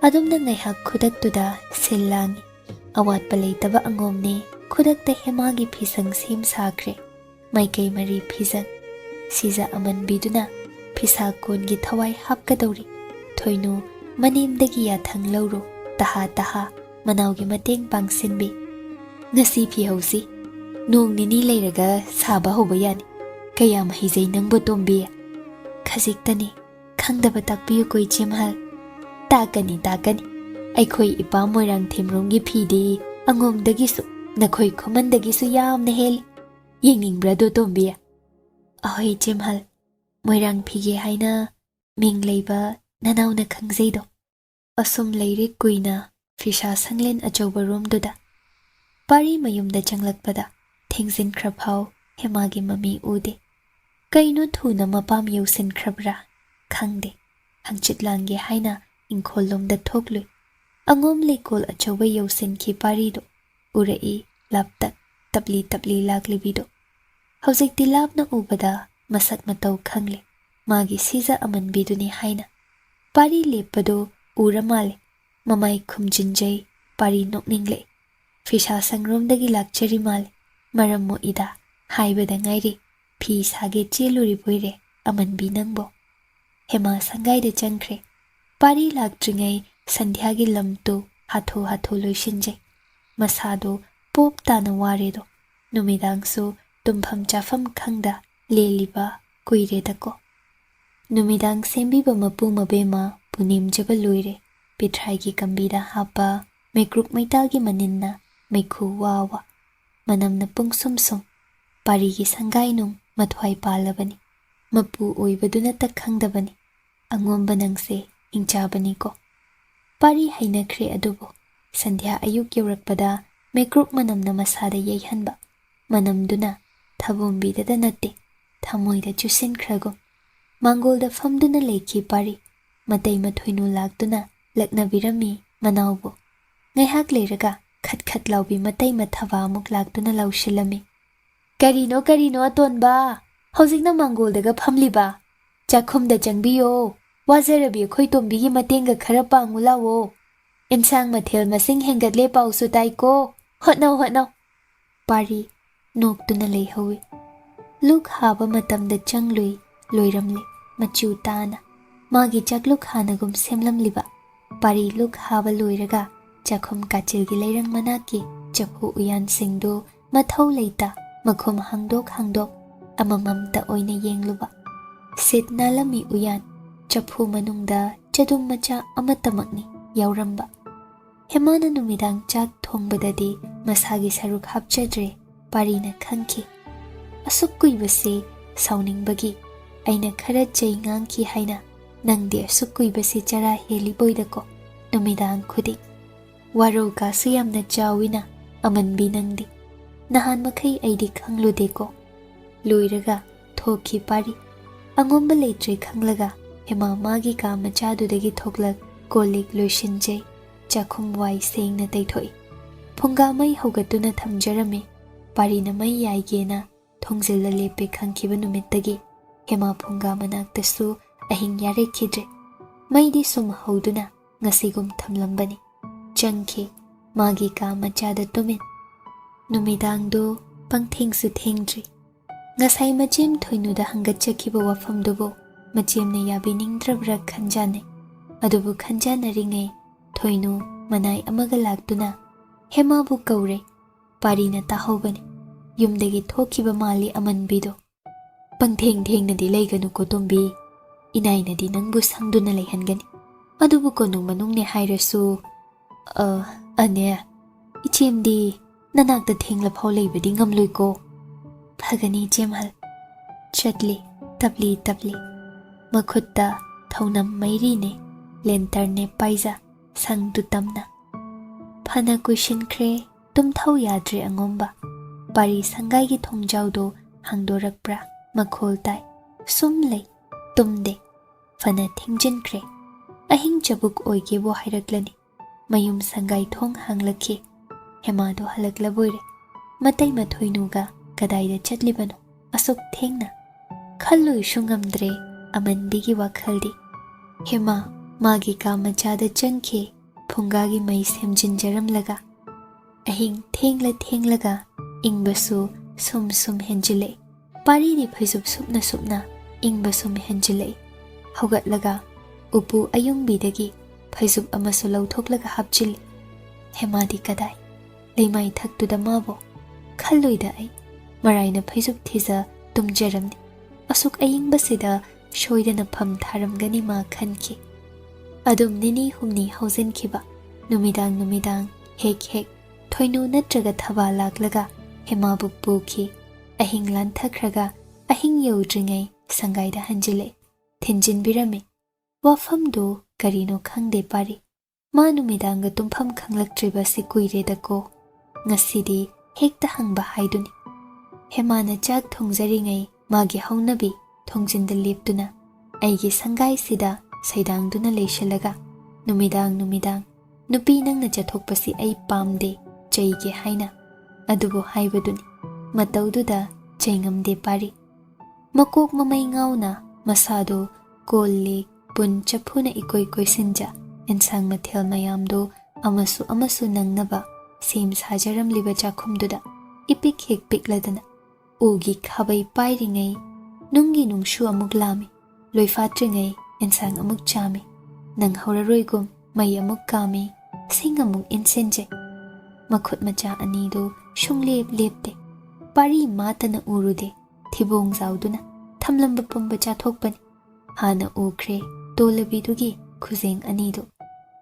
ꯑꯗꯨꯝꯅ ꯉꯥꯏꯍꯥꯛ ꯈꯨꯗꯛꯇꯨꯗ ꯁꯤꯜ ꯂꯥꯡꯉꯤ ꯑꯋꯥꯠꯄ ꯂꯩꯇꯕ ꯑꯉꯣꯝꯅꯦ ꯈꯨꯗꯛꯇ ꯍꯦꯃꯥꯒꯤ ꯐꯤꯁꯪ ꯁꯦꯝ ꯁꯥꯈ꯭ꯔꯦ ꯃꯥꯏꯀꯩ ꯃꯔꯤ ꯐꯤꯖꯪ ꯁꯤꯖ ꯑꯃꯟꯕꯤꯗꯨꯅ ꯐꯤꯁꯥ ꯀꯣꯟꯒꯤ ꯊꯋꯥꯏ ꯍꯥꯞꯀꯗꯧꯔꯤ ꯊꯣꯏꯅꯨ ꯃꯅꯦꯝꯗꯒꯤ ꯌꯥꯊꯪ ꯂꯧꯔꯣ ꯇꯍꯥ ꯃꯅꯥꯎꯒꯤ ꯃꯇꯦꯡ ꯄꯥꯡꯁꯤꯟꯕꯤ ꯉꯁꯤ ꯐꯤꯍꯧꯁꯤ ꯅꯣꯡ ꯅꯤꯅꯤ ꯂꯩꯔꯒ ꯁꯥꯕ ꯍꯧꯕ ꯌꯥꯅꯤ ꯀꯌꯥꯝ ꯍꯩꯖꯩ ꯅꯪꯕꯨ ꯇꯣꯝꯕꯤ ꯈꯖꯤꯛꯇꯅꯤ ꯈꯪꯗꯕ ꯇꯥꯛꯄꯤꯌꯨꯀꯣ ꯏꯆꯦꯝꯍꯜ ꯇꯥꯛꯀꯅꯤ ꯑꯩꯈꯣꯏ ꯏꯄꯥ ꯃꯣꯏꯔꯥꯡꯊꯦꯝꯔꯣꯝꯒꯤ ꯐꯤꯗꯤ ꯑꯉꯣꯝꯗꯒꯤꯁꯨ ꯅꯈꯣꯏ ꯈꯨꯃꯟꯗꯒꯤꯁꯨ ꯌꯥꯝꯅ ꯍꯦꯜꯂꯤ ꯌꯦꯡꯅꯤꯡꯕ꯭ꯔꯥꯗꯣ ꯇꯣꯝꯕꯤ ꯑꯍꯣꯏ ꯏꯆꯦꯝꯍꯜ ꯃꯣꯏꯔꯥꯡ ꯐꯤꯒꯦ ꯍꯥꯏꯅ ꯃꯤꯡ ꯂꯩꯕ ꯅꯅꯥꯎꯅ ꯈꯪꯖꯩꯗꯣ ꯑꯁꯨꯝ ꯂꯩꯔꯦ ꯀꯨꯏꯅ ꯐꯤꯁꯥ ꯁꯪꯂꯦꯟ ꯑꯆꯧꯕ ꯔꯣꯝꯗꯨꯗ ꯄꯥꯔꯤ ꯃꯌꯨꯝꯗ ꯆꯪꯂꯛꯄꯗ ꯊꯦꯡꯖꯤꯟꯈ꯭ꯔꯐꯥꯎ ꯍꯦꯃꯥꯒꯤ ꯃꯃꯤ ꯎꯗꯦ ꯀꯩꯅꯣ ꯊꯨꯅ ꯃꯄꯥꯝ ꯌꯧꯁꯤꯟꯈ꯭ꯔꯕ꯭ꯔꯥ ꯈꯪꯗꯦ ꯍꯪꯆꯤꯠ ꯂꯥꯡꯒꯦ ꯍꯥꯏꯅ ꯏꯪꯈꯣꯜꯂꯣꯝꯗ ꯊꯣꯛꯂꯨꯏ ꯑꯉꯣꯝ ꯂꯩꯀꯣꯜ ꯑꯆꯧꯕ ꯌꯧꯁꯤꯟꯈꯤ ꯄꯥꯔꯤꯗꯣ ꯎꯔꯛꯏ ꯂꯥꯞꯇꯛ ꯇꯞꯂꯤ ꯂꯥꯛꯂꯤꯕꯤꯗꯣ ꯍꯧꯖꯤꯛꯇꯤ ꯂꯥꯞꯅ ꯎꯕꯗ ꯃꯁꯛ ꯃꯇꯧ ꯈꯪꯂꯦ ꯃꯥꯒꯤ ꯁꯤꯖ ꯑꯃꯟꯕꯤꯗꯨꯅꯤ ꯍꯥꯏꯅ ꯄꯥꯔꯤ ꯂꯦꯞꯄꯗꯣ ꯎꯔ ꯃꯥꯜꯂꯦ ꯃꯃꯥꯏ ꯈꯨꯝꯖꯤꯟꯖꯩ ꯄꯥꯔꯤ ꯅꯣꯛꯅꯤꯡꯂꯛꯏ ꯐꯤꯁꯥ ꯁꯪꯔꯣꯝꯗꯒꯤ ꯂꯥꯛꯆꯔꯤ ꯃꯥꯜꯂꯦ ꯃꯔꯝ ꯃꯣꯛꯏꯗ ꯍꯥꯏꯕꯗ ꯉꯥꯏꯔꯤ ꯐꯤ ꯁꯥꯒꯦ ꯆꯦꯜꯂꯨꯔꯤꯕꯣꯏꯔꯦ ꯑꯃꯟꯕꯤ ꯅꯪꯕꯣ ꯍꯦꯃꯥ ꯁꯪꯒꯥꯏꯗ ꯆꯪꯈ꯭ꯔꯦ ꯄꯥꯔꯤ ꯂꯥꯛꯇ꯭ꯔꯤꯉꯩ ꯁꯟꯙ꯭ꯌꯥꯒꯤ ꯂꯝꯇꯨ ꯍꯥꯊꯨ ꯂꯣꯏꯁꯤꯟꯖꯩ ꯃꯁꯥꯗꯣ ꯄꯣꯞ ꯇꯥꯅ ꯋꯥꯔꯦꯗꯣ ꯅꯨꯃꯤꯗꯥꯡꯁꯨ ꯇꯨꯝꯐꯝ ꯆꯥꯐꯝ ꯈꯪꯗ ꯂꯦꯜꯂꯤꯕ ꯀꯨꯏꯔꯦꯗꯀꯣ ꯅꯨꯃꯤꯗꯥꯡ ꯁꯦꯝꯕꯤꯕ ꯃꯄꯨ ꯃꯕꯦꯝꯃ ꯄꯨꯅꯦꯝꯖꯕ ꯂꯣꯏꯔꯦ ꯄꯤꯊ꯭ꯔꯥꯏꯒꯤ ꯀꯝꯕꯤꯗ ꯍꯥꯞꯄ ꯃꯩꯀ꯭ꯔꯨꯛ ꯃꯩꯇꯥꯜꯒꯤ ꯃꯅꯤꯟꯅ ꯃꯩꯈꯨ ꯋꯥ ꯃꯅꯝꯅ ꯄꯨꯡꯁꯨꯝ ꯄꯥꯔꯤꯒꯤ ꯁꯪꯒꯥꯏꯅꯨꯡ ꯃꯊ꯭ꯋꯥꯏ ꯄꯥꯜꯂꯕꯅꯤ ꯃꯄꯨ ꯑꯣꯏꯕꯗꯨꯅꯇ ꯈꯪꯗꯕꯅꯤ ꯑꯉꯣꯝꯕ ꯅꯪꯁꯦ ꯏꯪꯆꯥꯕꯅꯤꯀꯣ ꯄꯥꯔꯤ ꯍꯩꯅꯈ꯭ꯔꯦ ꯑꯗꯨꯕꯨ ꯁꯟꯙ꯭ꯌꯥ ꯑꯌꯨꯛ ꯌꯧꯔꯛꯄꯗ ꯃꯩꯀ꯭ꯔꯨꯛ ꯃꯅꯝꯅ ꯃꯁꯥꯗ ꯌꯩꯍꯟꯕ ꯃꯅꯝꯗꯨꯅ ꯊꯕꯣꯝꯕꯤꯗꯇ ꯅꯠꯇꯦ ꯊꯃꯣꯏꯗ ꯆꯨꯁꯤꯟꯈ꯭ꯔꯒꯨꯝ ꯃꯥꯡꯒꯣꯜꯗ ꯐꯝꯗꯨꯅ ꯂꯩꯈꯤ ꯄꯥꯔꯤ ꯃꯇꯩ ꯃꯊꯣꯏꯅꯨ ꯂꯥꯛꯇꯨꯅ ꯂꯛꯅꯕꯤꯔꯝꯃꯤ ꯃꯅꯥꯎꯕꯨ ꯉꯥꯏꯍꯥꯛ ꯂꯩꯔꯒ ꯈꯠ ꯂꯥꯎꯕꯤ ꯃꯇꯩ ꯃꯊꯕꯥ ꯑꯃꯨꯛ ꯂꯥꯛꯇꯨꯅ ꯂꯥꯎꯁꯤꯜꯂꯝꯃꯤ ꯀꯔꯤꯅꯣ ꯑꯇꯣꯟꯕ ꯍꯧꯖꯤꯛꯅ ꯃꯥꯡꯒꯣꯜꯗꯒ ꯐꯝꯂꯤꯕ ꯆꯥꯛꯈꯨꯝꯗ ꯆꯪꯕꯤꯌꯣ ꯋꯥꯖꯔꯕꯤ ꯑꯩꯈꯣꯏ ꯇꯣꯝꯕꯤꯒꯤ ꯃꯇꯦꯡꯒ ꯈꯔ ꯄꯥꯡꯉꯨ ꯂꯥꯛꯑꯣ ꯏꯟꯁꯥꯡ ꯃꯊꯦꯜ ꯃꯁꯤꯡ ꯍꯦꯟꯒꯠꯂꯦ ꯄꯥꯎꯁꯨ ꯇꯥꯏꯀꯣ ꯍꯣꯠꯅꯧ ꯄꯥꯔꯤ ꯅꯣꯛꯇꯨꯅ ꯂꯩꯍꯧꯏ ꯂꯨꯛ ꯍꯥꯕ ꯃꯇꯝꯗ ꯆꯪꯂꯨꯏ ꯂꯣꯏꯔꯝꯂꯦ ꯃꯆꯨ ꯇꯥꯅ ꯃꯥꯒꯤ ꯆꯥꯛꯂꯨꯛ ꯍꯥꯟꯅꯒꯨꯝ ꯁꯦꯝꯂꯝꯂꯤꯕ ꯄꯥꯔꯤ ꯂꯨꯛ ꯍꯥꯕ ꯂꯣꯏꯔꯒ ꯆꯥꯛꯈꯨꯝ ꯀꯥꯆꯤꯜꯒꯤ ꯂꯩꯔꯪ ꯃꯅꯥꯛꯀꯤ ꯆꯐꯨ ꯎꯌꯥꯟꯁꯤꯡꯗꯨ ꯃꯊꯧ ꯂꯩꯇ ꯃꯈꯨꯝ ꯍꯥꯡꯗꯣꯛ ꯑꯃꯃꯝꯇ ꯑꯣꯏꯅ ꯌꯦꯡꯂꯨꯕ ꯁꯤꯠ ꯅꯥꯜꯂꯝꯃꯤ ꯎꯌꯥꯟ ꯆꯐꯨ ꯃꯅꯨꯡꯗ ꯆꯗꯨꯝ ꯃꯆꯥ ꯑꯃꯠꯇꯃꯛꯅꯤ ꯌꯥꯎꯔꯝꯕ ꯍꯦꯃꯥꯅ ꯅꯨꯃꯤꯗꯥꯡ ꯆꯥꯛ ꯊꯣꯡꯕꯗꯗꯤ ꯃꯁꯥꯒꯤ ꯁꯔꯨꯛ ꯍꯥꯞꯆꯗ꯭ꯔꯦ ꯄꯥꯔꯤꯅ ꯈꯪꯈꯤ ꯑꯁꯨꯛ ꯀꯨꯏꯕꯁꯤ ꯁꯥꯎꯅꯤꯡꯕꯒꯤ ꯑꯩꯅ ꯈꯔ ꯆꯩ ꯉꯥꯡꯈꯤ ꯍꯥꯏꯅ ꯅꯪꯗꯤ ꯑꯁꯨꯛ ꯀꯨꯏꯕꯁꯤ ꯆꯔꯥ ꯍꯦꯜꯂꯤꯕꯣꯏꯗꯀꯣ ꯅꯨꯃꯤꯗꯥꯡ ꯈꯨꯗꯤꯡ ꯋꯥꯔꯧꯀꯥꯁꯨ ꯌꯥꯝꯅ ꯆꯥꯎꯏꯅ ꯑꯃꯟꯕꯤ ꯅꯪꯗꯤ ꯅꯍꯥꯟ ꯃꯈꯩ ꯑꯩꯗꯤ ꯈꯪꯂꯨꯗꯦꯀꯣ ꯂꯣꯏꯔꯒ ꯊꯣꯛꯈꯤ ꯄꯥꯔꯤ ꯑꯉꯣꯝꯕ ꯂꯩꯇ꯭ꯔꯦ ꯈꯪꯂꯒ ꯍꯦꯃꯥ ꯃꯥꯒꯤ ꯀꯥ ꯃꯆꯥꯗꯨꯗꯒꯤ ꯊꯣꯛꯂꯛ ꯀꯣꯜꯂꯤꯛ ꯂꯣꯏꯁꯤꯟꯖꯩ ꯆꯥꯛꯈꯨꯝ ꯋꯥꯏ ꯁꯦꯡꯅ ꯇꯩꯊꯣꯛꯏ ꯐꯨꯡꯒꯥ ꯃꯩ ꯍꯧꯒꯠꯇꯨꯅ ꯊꯝꯖꯔꯝꯃꯤ ꯄꯥꯔꯤꯅ ꯃꯩ ꯌꯥꯏꯒꯦꯅ ꯊꯣꯡꯖꯤꯜꯂ ꯂꯦꯞꯄꯦ ꯈꯪꯈꯤꯕ ꯅꯨꯃꯤꯠꯇꯒꯤ ꯍꯦꯃꯥ ꯐꯨꯡꯒꯥ ꯃꯅꯥꯛꯇꯁꯨ ꯑꯍꯤꯡ ꯌꯥꯔꯩꯈꯤꯗ꯭ꯔꯦ ꯃꯩꯗꯤ ꯁꯨꯝ ꯍꯧꯗꯨꯅ ꯉꯁꯤꯒꯨꯝ ꯊꯝꯂꯝꯕꯅꯤ ꯆꯪꯈꯤ ꯃꯥꯒꯤ ꯀꯥ ꯃꯆꯥꯗ ꯇꯨꯃꯤꯟ Numidangdo pangthengsu thengdri. Ngasai machem thoinuda hangatchakiba wafamdubo machemna yabiningdrabra khanjane. Adubu khanjanaringai thoinu manai amaga laktuna hemabu kaure parina tahobane. Yumdagi thokiba mali amanbido. Pangtheng thengnadi leiganu ko tombi. Inainadi nangbu sangduna leihangani. Adubu konung manungne hairasu ane ichemdi nanakta thengla phau leibadi ngamloi ko. Phagani jemhal. Chatli tabli. Makhutta thaunam mairi ne lentar ne paisa sangdu tamna. Phana kuishinkre tum thau yadre angomba. Pari sangai gi thongjaudo hangdorakpra makhol tai. Sum lei tumde. Phana thengjinkre. Ahing chabuk oigebo hairaklani. Mayum sangai thong hanglakhi. Hemado halaklaboire. Matai mathoinuga kadaida chatlibano. Asuk thengna. Khallu shungamdre amanbigi wakhaldi. Hema magi ka machada changkhe phungagi mai semjinjaramlaga. Ahing thenglaga ingbasu sum henjile. Pari di phaisup supna ingbasu henjile. Haugatlaga upu ayungbidagi phaisup amasu lauthoklaga hapjili. Hemadi kadai leimai thaktuda mabo khalloida ai maraina phaisup thiza tumjaramni. Asuk ayingbasida shoidana pham tharamgani ma khanki. Adum nini humni hauzenkhiba numidang hek thoinu natraga thaba laklaga hemabu pukhi. Ahing lanthakraga ahing yodringai sangaida hanjile. Thinjinbirame wafamdu karino khangde pari. Ma numidanga tumpham khanglaktriba si kuiredako. Ngasidi hekta hangba haiduni. Hemana chak thongjaringai magi haunabi thongjinda leptuna aigi sangai sida saidangduna leishalaga numidang nupi nangna chathokpasi ai pamde chaige haina adubu haibaduni mataududa chaingamde pari. Makok mamai ngauna masado kolli pun chapuna ikoi sinja ensang mathel mayamdo amasu nangnaba sim sajaram liba chakhumduda ipik hek pikladana ugi khabai pairingai nungi nungshu amuk lami loifatringai ensang amuk chami nang hauraroigum mai amuk kami sing amuk insenje. Makhut macha anido lepte pari matana urude thibong zauduna thamlamba pumba chathokpani. Hana ukre tolabidugi khuzeng anido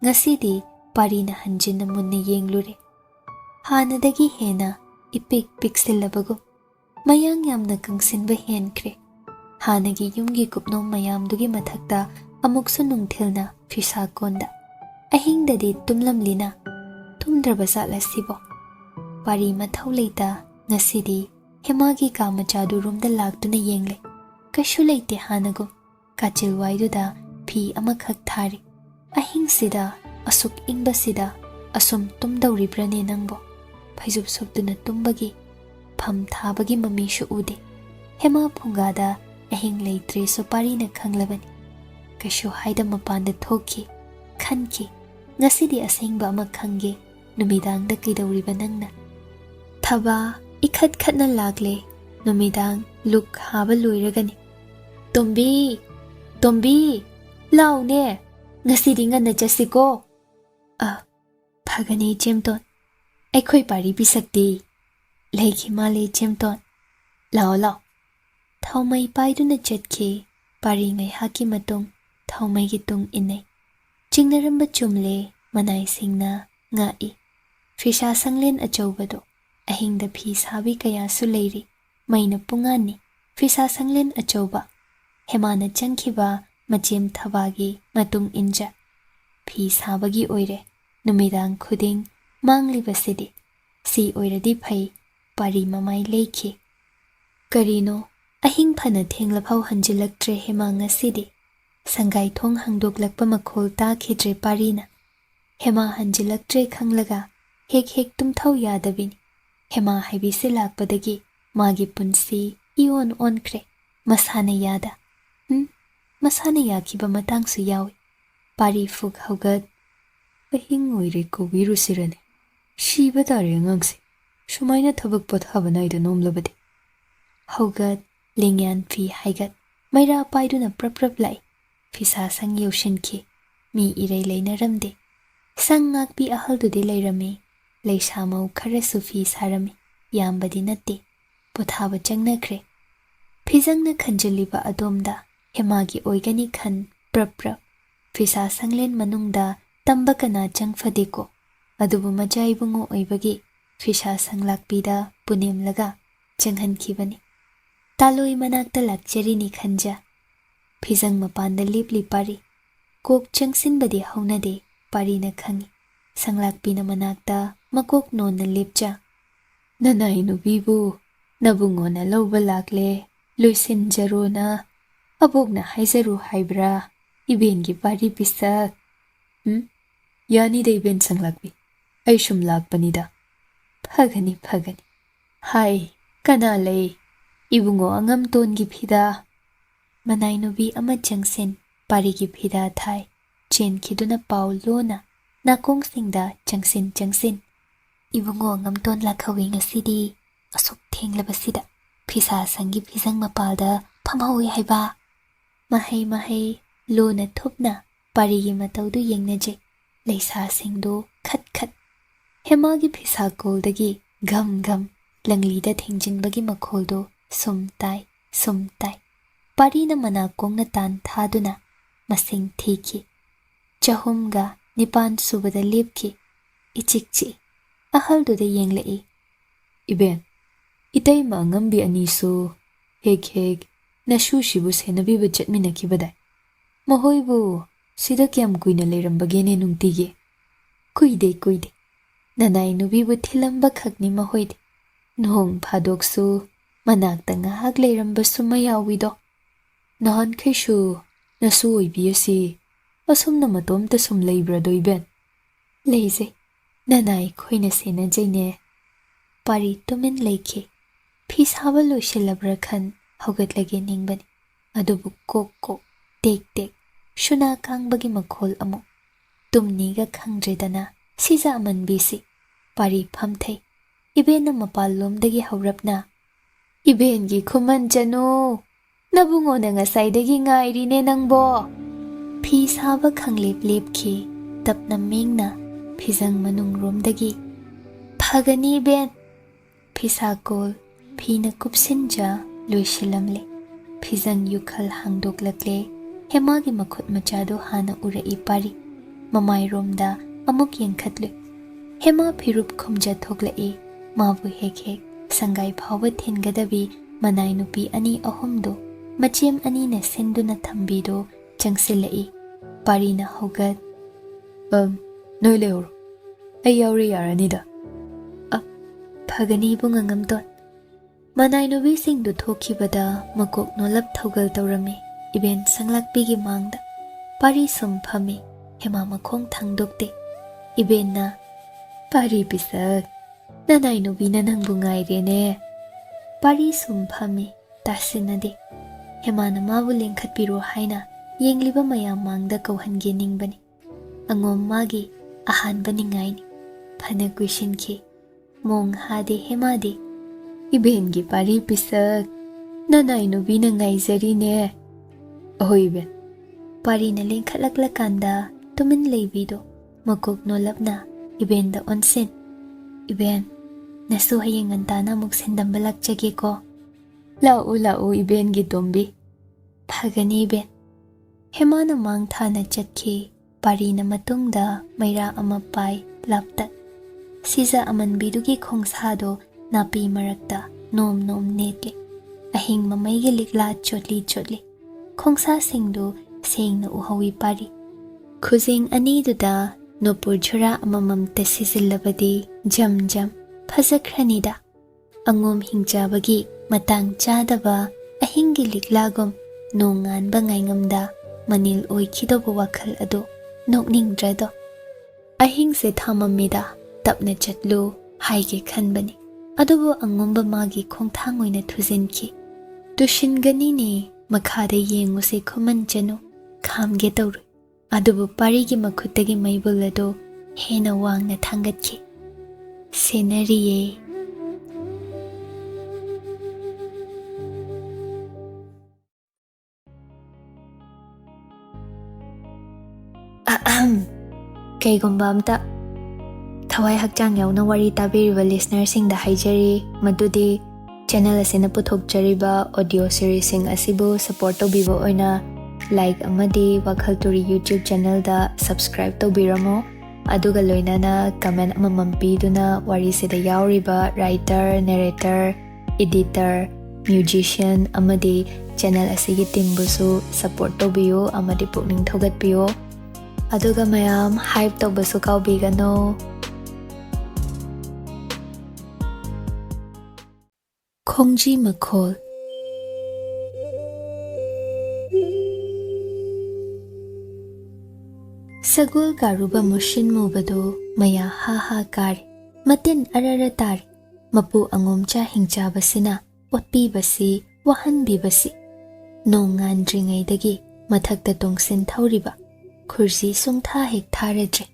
ngasidi parina hanjina munna yenglure. Hanadagi hena ipik piksilabago mayang yamna kangsinba henkre. Hanagi yumgi kupnom mayamdugi mathakta amuksu nungthilna fisa konda. Ahingdadi tumlamlina tumdraba satlasibo. Pari mathau leita ngasidi hemagi ka machadu rumda laktuna yengle. Kashu leite hanago kachil waiduda phi amakhak thari. Ahingsida asuk ingbasida asum tumdauribrane nangbo. Phaisup suptuna tumbagi pham thabagi mamishu ude. Hema phungada ahing leitre so parina khanglabani. Kashu haida mapanda thoki khanki ngasidi asengba ama khangge numidangda kidauriba nangna. Thaba ikhat khatna lagle numidang luk haba loiragani. Tombi laune ngasidi ngana chasiko. Phagani chemton aikhoi pari bisakti leikhi male chemton lao thaumai paiduna chatki pari ngai haki matung thaumai gi tung inai chingnaramba chumle manai singna ngai fisha sanglen achaubado ahingda phi sabi kaya su leiri maina pungani fisha sanglen achauba hemana changkhiba machem thabagi matung inja phi sabagi oire numidang khuding manglibasidi si oiradi phai pari mamai leikhi. Karino ahing phana thenglapau hanjilaktre hema ngasidi sangai thong hangdoklakpa makhol ta khidre parina. Hema hanjilaktre khanglaga hek tumthau yadabini. Hema haibisi lakpadagi magi punsi ion onkre masana yada. Masana yakiba matangsu yawi. Pari fuk haugat ahing oire ko virusirane. Shiba tare ngangsi. Shumaina thabak pothaba naidu nomlabadi. Haugat, lingyan fi haigat, maira paiduna prap lai, fisa sang yoshinki, mi iray lainaramde. Sang ngakpi ahaldudi lairami, laisamaw kharasu fi sarami, yambadi natte, pothaba changnakre. Fizangna khanjaliba adomda, hemagi oigani khan prap, fisa sanglen manungda tambakana changfadeko, adubu majaibungo oibagi, fisa sanglakpida punemlaga, changhankibani. Taloi manakta lakcharini khanja, fizang mapanda lipli pari, kok changsinbadi haunade, pari na khangi, sanglakpina manakta makok nona lipcha. Nanay nubibu, nabungo na lawba lakle, luisin jaro na, abog na haizaru haibra, ibengi pari pisak. Yani da iben sanglakbi, ay shumlakbanida. Phagani. Hai, kana lay, ibungo angam tongi phida. Manay nubi ama changsin, pari gi phida thai, chen kiduna pao lona, nakong singda changsin. Ibungo angam ton lakhawi ngasidi, asuk thenglabasida, phisa sangi phizang mapalda, phamhawi haiba. Mahai, lona thupna, pari gi mataudu yengnaje, laisa singdo khat. Hemagi phisa koldagi, gam, langlida thengjinbagi makholdo, sum tai. Pari na manakong na tan thaduna, masing thiki. Chahumga, nipan subada lipki, ichikchi, ahalduda yenglai. Iben, itay maangambi aniso, hek, nashu shibu senabiba chatmina kibadai. Mahoybu, sida kiyam kuina lairambagene nungtige. Kuide. Nanay nubibu thilamba khakni mahoyde. Nohong phadoksu, manakta ngahak lairambasu mayawido. Nahan kayshu, nasu oibiyasi, asumna matomta sum laibrado iben. Leize, nanay khoina sena jayne. Pari tumin laike, phis haba loishalabra khan haugatlage ningbani. Adubu kok, tek, shuna kangbagi makhol amo. Tumniga khangdredana, siza amanbisi. Pari phamthai, ibena mapalomdagi haurapna. Ibengi Khuman Chanu, nabungo na ngasaydagi ngairine nangbo. Phis haba khanglep-lepki, tapna mingna, phizang manungromdagi. Phagani ben. Phisakol, phina kupsinja, loishilamle. Phizang yukhal hangdoklakle, hemagi makhut machado hana urai pari. Mamay romda amuk yengkhatle. Hema phirup khumja thoklai, mabu hek, sangai phawa thengadabi, manay nupi ani ahumdo, machem ani na senduna thambido, changsilai. Pari na haugat. Noy leoro, ay yauri yaranida. Phagani bungangam ton. Manay nubi singdu thokibada, makok nolap thaugal taurami, iben sanglakpigi mangda. Pari sum phami, hema makhong thangdokte. Iben na, Pari pisak, nanay nubi na nang bungayrene. Pari sum phami, tasinade. Hema na mabu lengkhatpiro haina, yengliba mayam mangda kauhange ningbani. Angom magi, ahanbani ngaini. Phana kuishinki, mong hade hemade. Ibengi pari pisak, nanay nubi na ngaizarine. Ahoy iben. Pari na lengkhatlaklakanda, tumin laybido, makok nolapna, ibenda onsin. Iben, nasu hayeng antana muksendambalak chage ko. Lau iben gitombi. Phagani iben. Hema na mang thana chatki, pari na matungda mayra amapai laptat. Siza amanbidugi khongsado napi marakta nom netli. Ahing mamaygi likla chotli. Khongsa singdu sengna uhawi pari. Khuzing aniduda nopur jhura amamam tesizillabadi jam phazakranida. Angom hingjabagi matang chadaba ahingi liklagom nongan bangayngamda manil oikidoba wakhal ado nokningdrado. Ahing se thamamida tapna chatlu haige khanbani. Adubu angomba magi khongthang oina thuzinki. Tushingani ne makhada yenguse Khuman Chanu khamge tawru. Adubu parigi makhutagi maibul ado hena wangna thangatki. Senariye Kaygumba amta thawai hakchang yauna wari tabiriba listenersing da haijari madudi channel asina puthokjariba audio series sing asibu support tobiba oina like amadi WakhaL Turi YouTube channel da subscribe tobiramo aduga loinana comment amamam piduna wari sida yauriba writer narrator editor musician amadi channel asigi team busu support tobiyo amadi pukning thogatpiyo aduga mayam hype tobasu kaubigano Khongji Makhol Sagul garuba mushin mubado maya ha ha kari matin arara tari mapu angomcha hingcha basina watpi basi wahanbi basi nongan dringai dagi mathakta tongsin thauriba khursi sungtha hek tharadre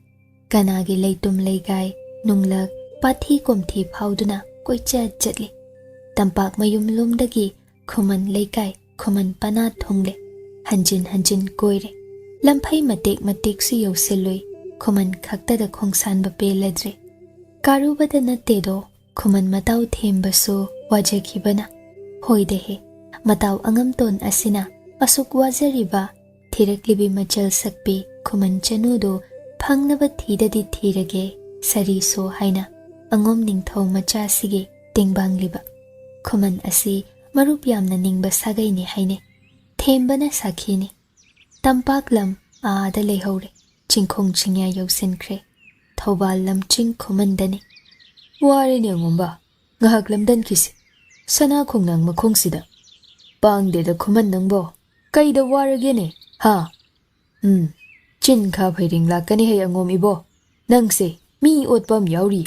kanagi leitum leigai nunglak pathi komthi phauduna koicha chatli tampak mayum lomdagi Khuman leikai Khuman pana thongle hanjin hanjin koire lamphai matek matek su yoseloi Khuman khakta da khongsan ba peladre karubada natte do Khuman matau thembasu wajakhibana hoide he matau angamton asina asuk wajariba thiraklibi machal sakpi Khuman Chanu do phangnaba thidadi thirage sari so haina angom ningthau macha sige tingbang Khuman asi marup yamna ningba sagai ni haine thembana sakhini tampak lam aada leihore chingkhong chingya yosinkhre thobal lam ching Khuman dani ware ne ngomba ngahak lamdan kisi sana khongnang makhong sida pangde da Khuman nangbo kaida warage ne ha chin kha phairing lakani hay angom ibo nangse mi otpam yauri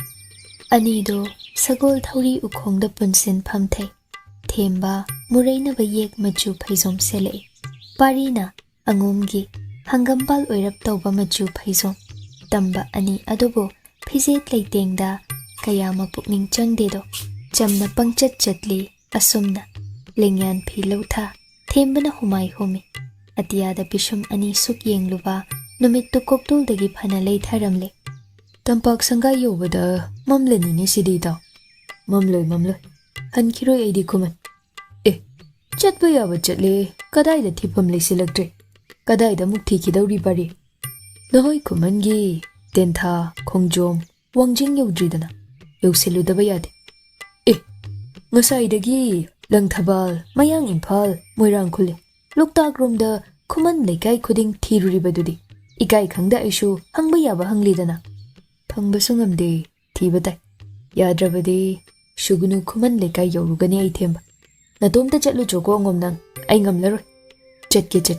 Anido sagol thauri ukhongda punsin phamthai themba muraina ba yek machu phaizom sele parina angomgi hangambal oirap tawba machu phaizom tamba ani adobo phizet leitengda kayama pukning changde do chamna pangchat chatli asumna lengyan philotha thembana humai homi atiyada pishum ani suk yengluba numit tu koktul dagi phana leitharamle tampak sangai yobada mamlani ni sidida mamloi hankiroi aidi Khuman chatba yaba chatle kadai da thipam leisilaktre kadai da mukthi kidawri bari nahoi Khuman gi tentha khongjom wangjing yodridana yausiludaba yade ngasai dagi langthabal mayang imphal moirang khule loktak romda Khuman leikai khuding thiruribadudi ikai khangda aishu hangba yaba hanglidana phangbasu ngamde thibadai yadrabadi shugunu Khuman leikai yorugani ai themba natomta chatlu choko ngomnang ai ngamlaroi chatke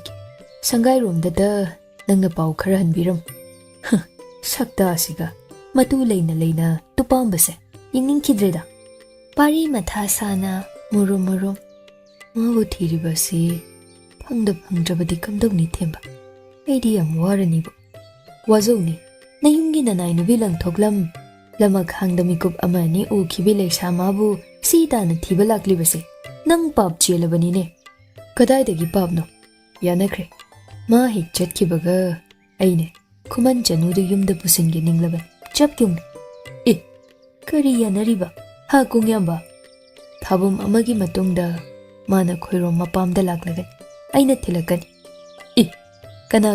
sangai romda da nangna pau khara hanbiram sakta asiga matu leina tupambase yingning khidreda pari matha sana murum mabu thiribasi phangdrabadi kamdawni themba aidi yam warani bo wazoni nayungi nanai nubi langthoklam lamak hangdamikup amani u khibi leisa mabu sidana thiba laklibase nang pap chelabani ne kadai dagi papno yanakre ma hik chatkibaga aine Khuman Chanu du yumda pusinge ninglaban chapkyung kari yanariba ha kungyamba thabum amagi matungda mana khoirom mapamda laklagan aina thilakani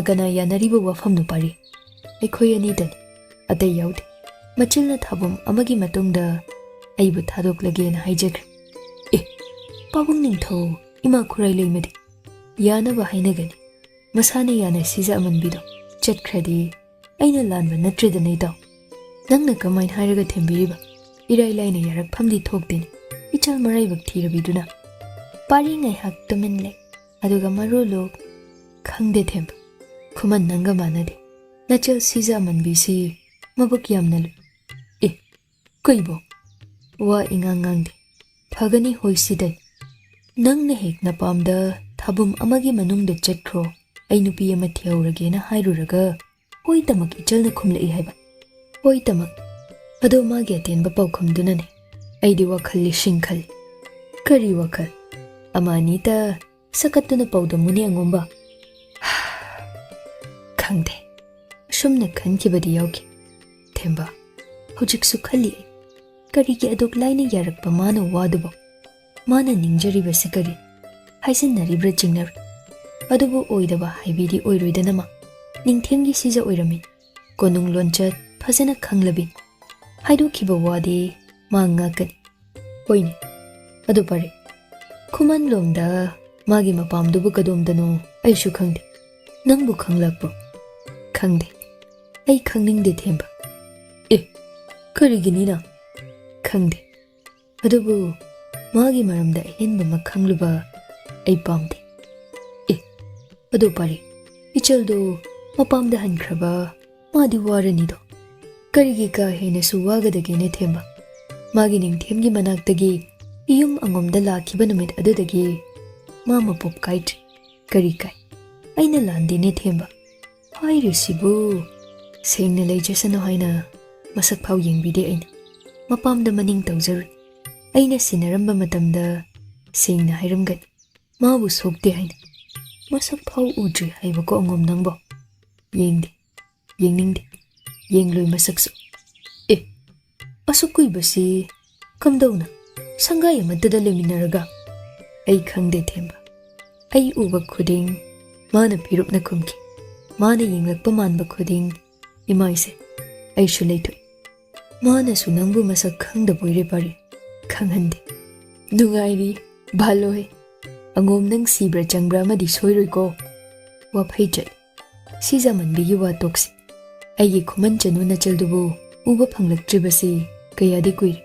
kana yanariba wafam nu pari aikhoi ani dan atai yaude machilna thabum amagi matungda aibu thadoklage na haijak pabung ningtho ima khurai leimadi yana ba hainagani masane yana siza amanbido chatkradi aina lanba natreda nei daw nangna kamain hairaga thembiriba irai laina yarak phamdi thokdeni ichal marai bak thirabiduna pari ngai hak tuminle aduga marolo khangde themba Khuman nanga manade nachal siza amanbisi mabuk yamnalu kaibo wa ingangangde thagani hoisidai nangna hek napamda thabum amagi manungda chatkhro ai nupi ama thiaurage na hairuraga hoi tamak ichalna khumlei haiba hoi tamak ado magi atenba paukhumdunane aidi wakhal lishing khali kari wakhal amanita sakatuna paudamuni angomba khangde ꯑꯁꯨꯝꯅ ꯈꯟꯈꯤꯕꯗꯤ ꯌꯥꯎꯈꯤ꯫ ꯊꯦꯝꯕ, ꯍꯧꯖꯤꯛꯁꯨ ꯈꯜꯂꯤ ꯑꯩ, ꯀꯔꯤꯒꯤ ꯑꯗꯨꯛ ꯂꯥꯏꯅ ꯌꯥꯔꯛꯄ ꯃꯥꯅ ꯋꯥꯗꯨꯕꯣ? ꯃꯥꯅ ꯅꯤꯡꯖꯔꯤꯕꯁꯤ ꯀꯔꯤ? ꯍꯥꯏꯖꯤꯟꯅꯔꯤꯕ꯭ꯔꯥ ꯆꯤꯡꯅꯔꯤ? ꯑꯗꯨꯕꯨ ꯑꯣꯏꯗꯕ ꯍꯥꯏꯕꯤꯗꯤ ꯑꯣꯏꯔꯣꯏꯗꯅ ꯃꯥ ꯅꯤꯡꯊꯦꯝꯒꯤ ꯁꯤꯖ ꯑꯣꯏꯔꯝꯃꯤ, ꯀꯣꯅꯨꯡ ꯂꯣꯟꯆꯠ ꯐꯖꯅ ꯈꯪꯂꯕꯤ, ꯍꯥꯏꯗꯣꯛꯈꯤꯕ ꯋꯥꯗꯤ ꯃꯥ ꯉꯥꯛꯀꯅꯤ꯫ ꯍꯣꯏꯅꯦ, ꯑꯗꯨ ꯐꯔꯦ, ꯈꯨꯃꯟ ꯂꯣꯝꯗ ꯃꯥꯒꯤ ꯃꯄꯥꯝꯗꯨꯕꯨ ꯀꯗꯣꯝꯗꯅꯣ ꯑꯩꯁꯨ ꯈꯪꯗꯦ, ꯅꯪꯕꯨ ꯈꯪꯂꯛꯄ꯭ꯔꯣ? ꯈꯪꯗꯦ, ꯑꯩ ꯈꯪꯅꯤꯡꯗꯦ ꯊꯦꯝꯕ꯫ ꯑꯦ, ꯀꯔꯤꯒꯤꯅꯤꯅ? ꯈꯪꯗꯦ, ꯑꯗꯨꯕꯨ ꯃꯥꯒꯤ ꯃꯔꯝꯗ ꯑꯍꯦꯟꯕ ꯑꯃ ꯈꯪꯂꯨꯕ ꯑꯩ ꯄꯥꯝꯗꯦ꯫ ꯑꯦ, ꯑꯗꯨ ꯐꯔꯦ, ꯏꯆꯜꯗꯣ ꯃꯄꯥꯝꯗ ꯍꯟꯈ꯭ꯔꯕ, ꯃꯥꯗꯤ ꯋꯥꯔꯅꯤꯗꯣ, ꯀꯔꯤꯒꯤ ꯀꯥ ꯍꯦꯟꯅꯁꯨ ꯋꯥꯒꯗꯒꯦꯅꯦ ꯊꯦꯝꯕ? ꯃꯥꯒꯤ ꯅꯤꯡꯊꯦꯝꯒꯤ ꯃꯅꯥꯛꯇꯒꯤ ꯌꯨꯝ ꯑꯉꯣꯝꯗ ꯂꯥꯛꯈꯤꯕ ꯅꯨꯃꯤꯠ ꯑꯗꯨꯗꯒꯤ ꯃꯥ ꯃꯄꯣꯞ ꯀꯥꯏꯗ꯭ꯔꯤ, ꯀꯔꯤ ꯀꯥꯏ? ꯑꯩꯅ ꯂꯥꯟꯗꯦꯅꯦ ꯊꯦꯝꯕ, ꯍꯥꯏꯔꯤꯁꯤꯕꯨ ꯁꯦꯡꯅ ꯂꯩꯖꯁꯅꯨ ꯍꯥꯏꯅ ꯃꯁꯛ ꯐꯥꯎ ꯌꯦꯡꯕꯤꯗꯦ ꯑꯩꯅ, ꯃꯄꯥꯝꯗ ꯃꯅꯤꯡ ꯇꯧꯖꯔꯨꯏ, ꯑꯩꯅ ꯁꯤꯟꯅꯔꯝꯕ ꯃꯇꯝꯗ ꯁꯦꯡꯅ ꯍꯥꯏꯔꯝꯒꯅꯤ, ꯃꯥꯕꯨ ꯁꯣꯛꯇꯦ ꯍꯥꯏꯅ, ꯃꯁꯛ ꯐꯥꯎ ꯎꯗ꯭ꯔꯤ ꯍꯥꯏꯕꯀꯣ ꯑꯉꯣꯝ ꯅꯪꯕꯣ? ꯌꯦꯡꯗꯦ, ꯌꯦꯡꯅꯤꯡꯗꯦ, ꯌꯦꯡꯂꯣꯏ ꯃꯁꯛꯁꯨ꯫ ꯑꯦ, ꯑꯁꯨꯛ ꯀꯨꯏꯕꯁꯤ ꯀꯝꯗꯧꯅ ꯁꯪꯒꯥꯏ ꯑꯃꯠꯇꯗ ꯂꯩꯃꯤꯟꯅꯔꯒ? ꯑꯩ ꯈꯪꯗꯦ ꯊꯦꯝꯕ, ꯑꯩ ꯎꯕ ꯈꯨꯗꯤꯡ ꯃꯥꯅ ꯐꯤꯔꯨꯞꯅ ꯈꯨꯝꯈꯤ, ꯃꯥꯅ ꯌꯦꯡꯂꯛꯄ ꯃꯥꯟꯕ ꯈꯨꯗꯤꯡ ꯏꯃꯥꯏꯁꯦ ꯑꯩꯁꯨ ꯂꯩꯊꯣꯛꯏ꯫ ꯃꯥꯅꯁꯨ ꯅꯪꯕꯨ ꯃꯁꯛ ꯈꯪꯗꯕꯣꯏꯔꯦ ꯄꯥꯔꯤ? ꯈꯪꯍꯟꯗꯦ꯫ ꯅꯨꯡꯉꯥꯏꯔꯤ ꯚꯥꯂꯣꯏ, ꯑꯉꯣꯝ ꯅꯪ ꯁꯤꯕ꯭ꯔꯥ ꯆꯪꯕ꯭ꯔꯥ ꯑꯃꯗꯤ ꯁꯣꯏꯔꯣꯏꯀꯣ? ꯋꯥꯐꯩ ꯆꯠꯂꯤ, ꯁꯤꯖꯥꯃꯟꯕꯤꯒꯤ ꯋꯥ ꯇꯣꯛꯁꯤ, ꯑꯩꯒꯤ ꯈꯨꯃꯟ ꯆꯅꯨ ꯅꯆꯜꯗꯨꯕꯨ ꯎꯕ ꯐꯪꯂꯛꯇ꯭ꯔꯤꯕꯁꯤ ꯀꯌꯥꯗꯤ ꯀꯨꯏꯔꯦ,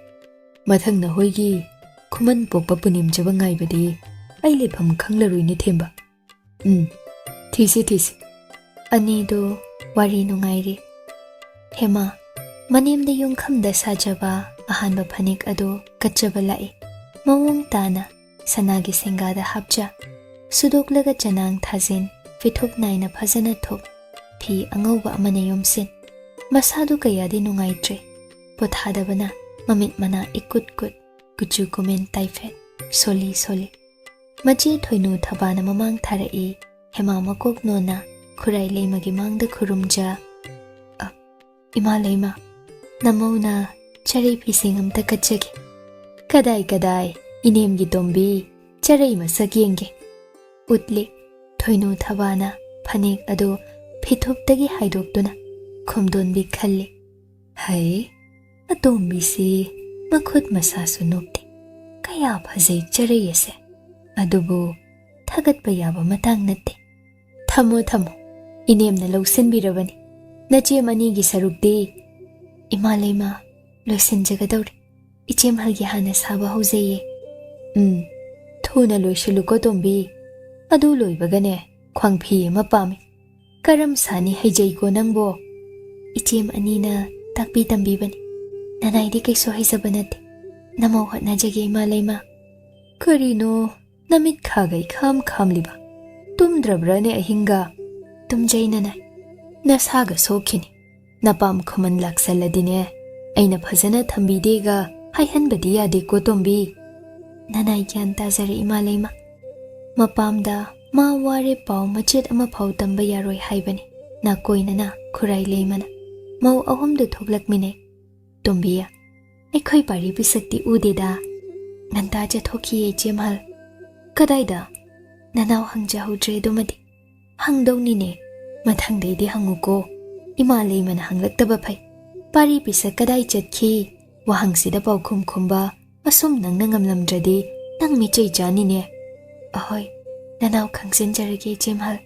ꯃꯊꯪ ꯅꯈꯣꯏꯒꯤ ꯈꯨꯃꯟ ꯄꯣꯛꯄ ꯄꯨꯅꯦꯝꯖꯕ ꯉꯥꯏꯕꯗꯤ ꯑꯩ ꯂꯩꯐꯝ ꯈꯪꯂꯔꯣꯏꯅꯦ ꯊꯦꯝꯕ꯫ ꯊꯤꯁꯤ ꯊꯤꯁꯤ꯫ ꯑꯅꯤꯗꯨ ꯋꯥꯔꯤ ꯅꯨꯡꯉꯥꯏꯔꯤ꯫ ꯍꯦꯃꯥ, ꯃꯅꯦꯝꯗ ꯌꯨꯝꯈꯝꯗ ꯁꯥꯖꯕ ꯑꯍꯥꯟꯕ ꯐꯅꯦꯛ ꯑꯗꯨ ꯀꯠꯆꯕ ꯂꯥꯛꯏ, ꯃꯑꯣꯡ ꯇꯥꯅ ꯁꯅꯥꯒꯤ ꯁꯦꯡꯒꯥꯗ ꯍꯥꯞꯆ, ꯁꯨꯗꯣꯛꯂꯒ ꯆꯅꯥꯡ ꯊꯥꯖꯤꯟ, ꯐꯤꯊꯨꯞ ꯅꯥꯏꯅ ꯐꯖꯅ ꯊꯨꯞ, ꯐꯤ ꯑꯉꯧꯕ ꯑꯃꯅ ꯌꯣꯝꯁꯤꯟ, ꯃꯁꯥꯗꯨ ꯀꯌꯥꯗꯤ ꯅꯨꯡꯉꯥꯏꯇ꯭ꯔꯦ, ꯄꯣꯊꯥꯗꯕꯅ ꯃꯃꯤꯠ ꯃꯅꯥ ꯏꯀꯨꯠ ꯀꯨꯠ, ꯀꯨꯆꯨ ꯀꯨꯃꯦꯟ ꯇꯥꯏꯐꯦꯠ, ꯁꯣꯜꯂꯤ ꯁꯣꯜꯂꯤ꯫ ꯃꯆꯦ ꯊꯣꯏꯅꯨ ꯊꯕꯥꯅ ꯃꯃꯥꯡ ꯊꯥꯔꯛꯏ, ꯍꯦꯃꯥ ꯃꯀꯣꯛ ꯅꯣꯟꯅ ꯈꯨꯔꯥꯏ ꯂꯩꯃꯒꯤ ꯃꯥꯡꯗ ꯈꯨꯔꯨꯝꯖ, ꯏꯃꯥ ꯂꯩꯃ, ꯅꯃꯧꯅ ꯆꯔꯩ ꯐꯤꯁꯦꯡ ꯑꯝꯇ ꯀꯠꯆꯒꯦ꯫ ꯀꯗꯥꯏ ꯀꯗꯥꯏ, ꯏꯅꯦꯝꯒꯤ ꯇꯣꯝꯕꯤ, ꯆꯔꯩ ꯃꯁꯛ ꯌꯦꯡꯒꯦ꯫ ꯎꯠꯂꯤ ꯊꯣꯏꯅꯨ ꯊꯕꯥꯅ ꯐꯅꯦꯛ ꯑꯗꯨ ꯐꯤꯊꯨꯞꯇꯒꯤ ꯍꯥꯏꯗꯣꯛꯇꯨꯅ, ꯈꯣꯝꯗꯣꯟꯕꯤ ꯈꯜꯂꯤ, ꯍꯩ, ꯑꯇꯣꯝꯕꯤꯁꯤ ꯃꯈꯨꯠ ꯃꯁꯥꯁꯨ ꯅꯣꯞꯇꯦ, ꯀꯌꯥ ꯐꯖꯩ ꯆꯔꯩ ꯑꯁꯦ, ꯑꯗꯨꯕꯨ ꯊꯥꯒꯠꯄ ꯌꯥꯕ ꯃꯇꯥꯡ ꯅꯠꯇꯦ꯫ ꯊꯝꯃꯣ ꯊꯝꯃꯣ, ꯏꯅꯦꯝꯅ ꯂꯧꯁꯤꯟꯕꯤꯔꯕꯅꯤ, ꯅꯆꯦꯝ ꯑꯅꯤꯒꯤ ꯁꯔꯨꯛꯇꯤ ꯏꯃꯥ ꯂꯩꯃ ꯂꯣꯏꯁꯤꯟꯖꯒꯗꯧꯔꯤ, ꯏꯆꯦꯝꯍꯜꯒꯤ ꯍꯥꯟꯅ ꯁꯥꯕ ꯍꯧꯖꯩꯌꯦ꯫ ꯊꯨꯅ ꯂꯣꯏꯁꯤꯜꯂꯨꯀꯣ ꯇꯣꯝꯕꯤ, ꯑꯗꯨ ꯂꯣꯏꯕꯒꯅꯦ ꯈ꯭ꯋꯥꯡꯐꯤ ꯑꯃ ꯄꯥꯝꯃꯤ, ꯀꯔꯝ ꯁꯥꯅꯤ ꯍꯩꯖꯩꯀꯣ ꯅꯪꯕꯣ? ꯏꯆꯦꯝ ꯑꯅꯤꯅ ꯇꯥꯛꯄꯤ ꯇꯝꯕꯤꯕꯅꯤ, ꯅꯅꯥꯏꯗꯤ ꯀꯩꯁꯨ ꯍꯩꯖꯕ ꯅꯠꯇꯦ, ꯅꯃꯧ ꯍꯣꯠꯅꯖꯒꯦ ꯏꯃꯥ ꯂꯩꯃ꯫ ꯀꯔꯤꯅꯣ ꯅꯃꯤꯠ ꯈꯥꯒ ꯏꯈꯥꯝ ꯈꯥꯝꯂꯤꯕ? ꯇꯨꯝꯗ꯭ꯔꯕ꯭ꯔꯅꯦ ꯑꯍꯤꯡꯒ? ꯇꯨꯝꯖꯩ ꯅꯅꯥꯏ, ꯅꯁꯥꯒ ꯁꯣꯛꯈꯤꯅꯤ, ꯅꯄꯥꯝ ꯈꯨꯃꯟ ꯂꯥꯛꯁꯜꯂꯗꯤꯅꯦ ꯑꯩꯅ ꯐꯖꯅ ꯊꯝꯕꯤꯗꯦꯒ ꯍꯥꯏꯍꯟꯕꯗꯤ ꯌꯥꯗꯦꯀꯣ ꯇꯣꯝꯕꯤ꯫ ꯅꯅꯥꯏ ꯒ꯭ꯌꯥꯟ ꯇꯥꯖꯔꯦ ꯏꯃꯥ ꯂꯩꯃ, ꯃꯄꯥꯝꯗ ꯃꯥ ꯋꯥꯔꯦ ꯄꯥꯎ ꯃꯆꯦꯠ ꯑꯃ ꯐꯥꯎ ꯇꯝꯕ ꯌꯥꯔꯣꯏ ꯍꯥꯏꯕꯅꯤ, ꯅꯥꯀꯣꯏꯅꯅ ꯈꯨꯔꯥꯏ ꯂꯩꯃꯅ꯫ ꯃꯧ ꯑꯍꯨꯝꯗꯨ ꯊꯣꯛꯂꯛꯃꯤꯟꯅꯩ꯫ ꯇꯣꯝꯕꯤꯌꯥ, ꯑꯩꯈꯣꯏ ꯄꯥꯔꯤ ꯄꯤꯁꯛꯇꯤ ꯎꯗꯦꯗ, ꯉꯟꯇꯥ ꯆꯠꯊꯣꯛꯈꯤꯌꯦ ꯏꯆꯦꯝꯍꯜ꯫ ꯀꯗꯥꯏꯗ? ꯅꯅꯥꯎ ꯍꯪꯖꯍꯧꯗ꯭ꯔꯦ ꯑꯗꯨꯃꯗꯤ, ꯍꯪꯗꯧꯅꯤꯅꯦ, ꯃꯊꯪꯗꯩꯗꯤ ꯍꯪꯉꯨꯀꯣ, ꯏꯃꯥ ꯂꯩꯃꯅ ꯍꯪꯂꯛꯇꯕ ꯐꯩ, ꯄꯥꯔꯤ ꯄꯤꯁꯛ ꯀꯗꯥꯏ ꯆꯠꯈꯤ, ꯋꯥꯍꯪꯁꯤꯗ ꯄꯥꯎꯈꯨꯝ ꯈꯨꯝꯕ ꯑꯁꯨꯝ ꯅꯪꯅ ꯉꯝꯂꯝꯗ꯭ꯔꯗꯤ ꯅꯪ ꯃꯤꯆꯩ ꯆꯥꯅꯤꯅꯦ꯫ ꯑꯍꯣꯏ, ꯅꯅꯥꯎ ꯈꯪꯖꯤꯟꯖꯔꯒꯦ ꯏꯆꯦꯝꯍꯜ꯫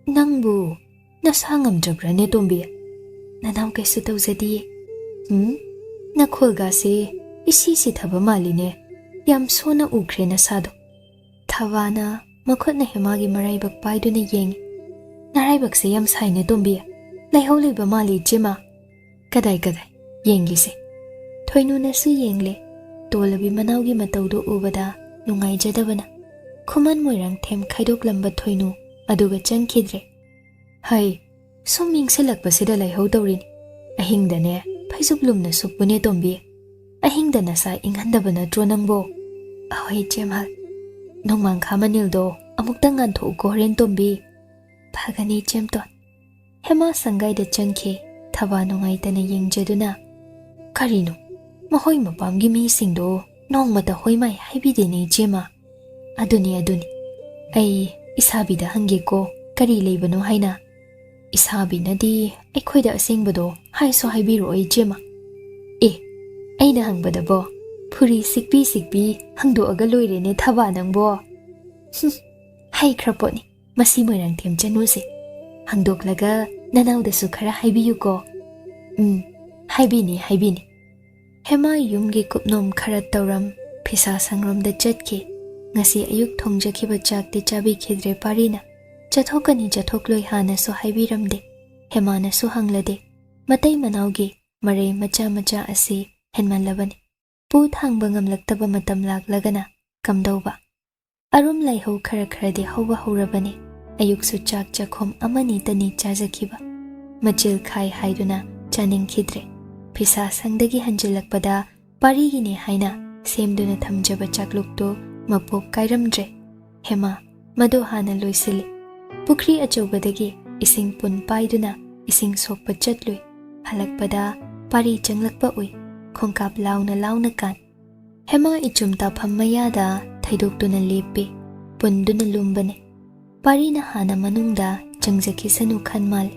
ꯅꯪꯕꯨ ꯅꯁꯥ ꯉꯝꯗ꯭ꯔꯕ꯭ꯔꯅꯦ ꯇꯣꯝꯕꯤ? ꯅꯅꯥꯎ ꯀꯩꯁꯨ ꯇꯧꯖꯗꯤꯌꯦ꯫ ꯅꯈꯣꯜꯒꯥꯁꯦ ꯏꯁꯤ ꯁꯤꯊꯕ ꯃꯥꯜꯂꯤꯅꯦ, ꯌꯥꯝ ꯁꯣꯟꯅ ꯎꯈ꯭ꯔꯦ ꯅꯁꯥꯗꯣ꯫ ꯊꯕꯥꯅ ꯃꯈꯨꯠꯅ ꯍꯦꯃꯥꯒꯤ ꯃꯔꯥꯏꯕꯛ ꯄꯥꯏꯗꯨꯅ ꯌꯦꯡꯉꯤ꯫ ꯅꯔꯥꯏꯕꯛꯁꯦ ꯌꯥꯝ ꯁꯥꯏꯅꯦ ꯇꯣꯝꯕꯤ, ꯂꯩꯍꯧ ꯂꯩꯕ ꯃꯥꯜꯂꯤ ꯏꯆꯦꯃ꯫ ꯀꯗꯥꯏ ꯀꯗꯥꯏ ꯌꯦꯡꯒꯤꯁꯦ꯫ ꯊꯣꯏꯅꯨꯅꯁꯨ ꯌꯦꯡꯂꯦ, ꯇꯣꯜꯂꯕꯤ ꯃꯅꯥꯎꯒꯤ ꯃꯇꯧꯗꯨ ꯎꯕꯗ ꯅꯨꯡꯉꯥꯏꯖꯗꯕꯅ ꯈꯨꯃꯟ ꯃꯣꯏꯔꯥꯡꯊꯦꯝ ꯈꯥꯏꯗꯣꯛꯂꯝꯕ ꯊꯣꯏꯅꯨ ꯑꯗꯨꯒ ꯆꯪꯈꯤꯗ꯭ꯔꯦ꯫ ꯍꯩ, ꯁꯨꯝ ꯌꯦꯡꯁꯤꯜꯂꯛꯄꯁꯤꯗ ꯂꯩꯍꯧ ꯇꯧꯔꯤꯅꯤ, ꯑꯍꯤꯡꯗꯅꯦ ꯐꯩꯖꯨꯞ ꯂꯨꯝꯅ ꯁꯨꯞꯄꯨꯅꯦ ꯇꯣꯝꯕꯤ, ꯑꯍꯤꯡꯗ ꯅꯁꯥ ꯏꯪꯍꯟꯗꯕ ꯅꯠꯇ꯭ꯔꯣ ꯅꯪꯕꯣ? ꯑꯍꯣꯏ ꯏꯆꯦꯝꯍꯜ꯫ ꯅꯣꯡꯃꯥꯡꯈꯥ ꯃꯅꯤꯜꯗꯣ ꯑꯃꯨꯛꯇꯪ ꯉꯥꯟꯊꯣꯛꯎꯀꯣ ꯍꯣꯔꯦꯟ ꯇꯣꯝꯕꯤ꯫ ꯐꯒꯅꯤ ꯏꯆꯦꯝꯇꯣꯟ, Hema sangaida changke thaba nungaitana yengjaduna karino mahoi mapamgi mi singdo nongmata hoimai haibidene jema aduni ai isabida hangeko kari leibano haina isabinadi aikhoida asengbado haiso haibiro ai jema aina hangbadabo phuri sikpi hangdo aga loirene thaba nangbo hai khraponi masi moirang them chanu se hangdoklaga nanauda su khara haibiyuko haibini Hema yumgi kupnom khara tauram phisa sangromda chatke ngasi ayuk thongjakhiba chakti chabi khidre parina chathokani chathokloi hana so haibiramde Hema na su hanglade matai manaugi mare macha asi henmanlabani pu thangba ngamlaktaba matam laklagana kamdauba arum laihau khara de hauba haurabani ayuk su chak chakhom amani tani chajakhiba machil khai haiduna chaning khidre phisa sangdagi hanjilakpada parigine haina semduna thamjaba chaklukto mapok kairamdre Hema mado hana loisili pukhri achobadagi ising pun paiduna ising sokpa chatlui halakpada pari changlakpa ui khongkap launa kan Hema ichumta phammayada thaidoktuna lepi punduna lumbane parina hana manungda changjaki khanmal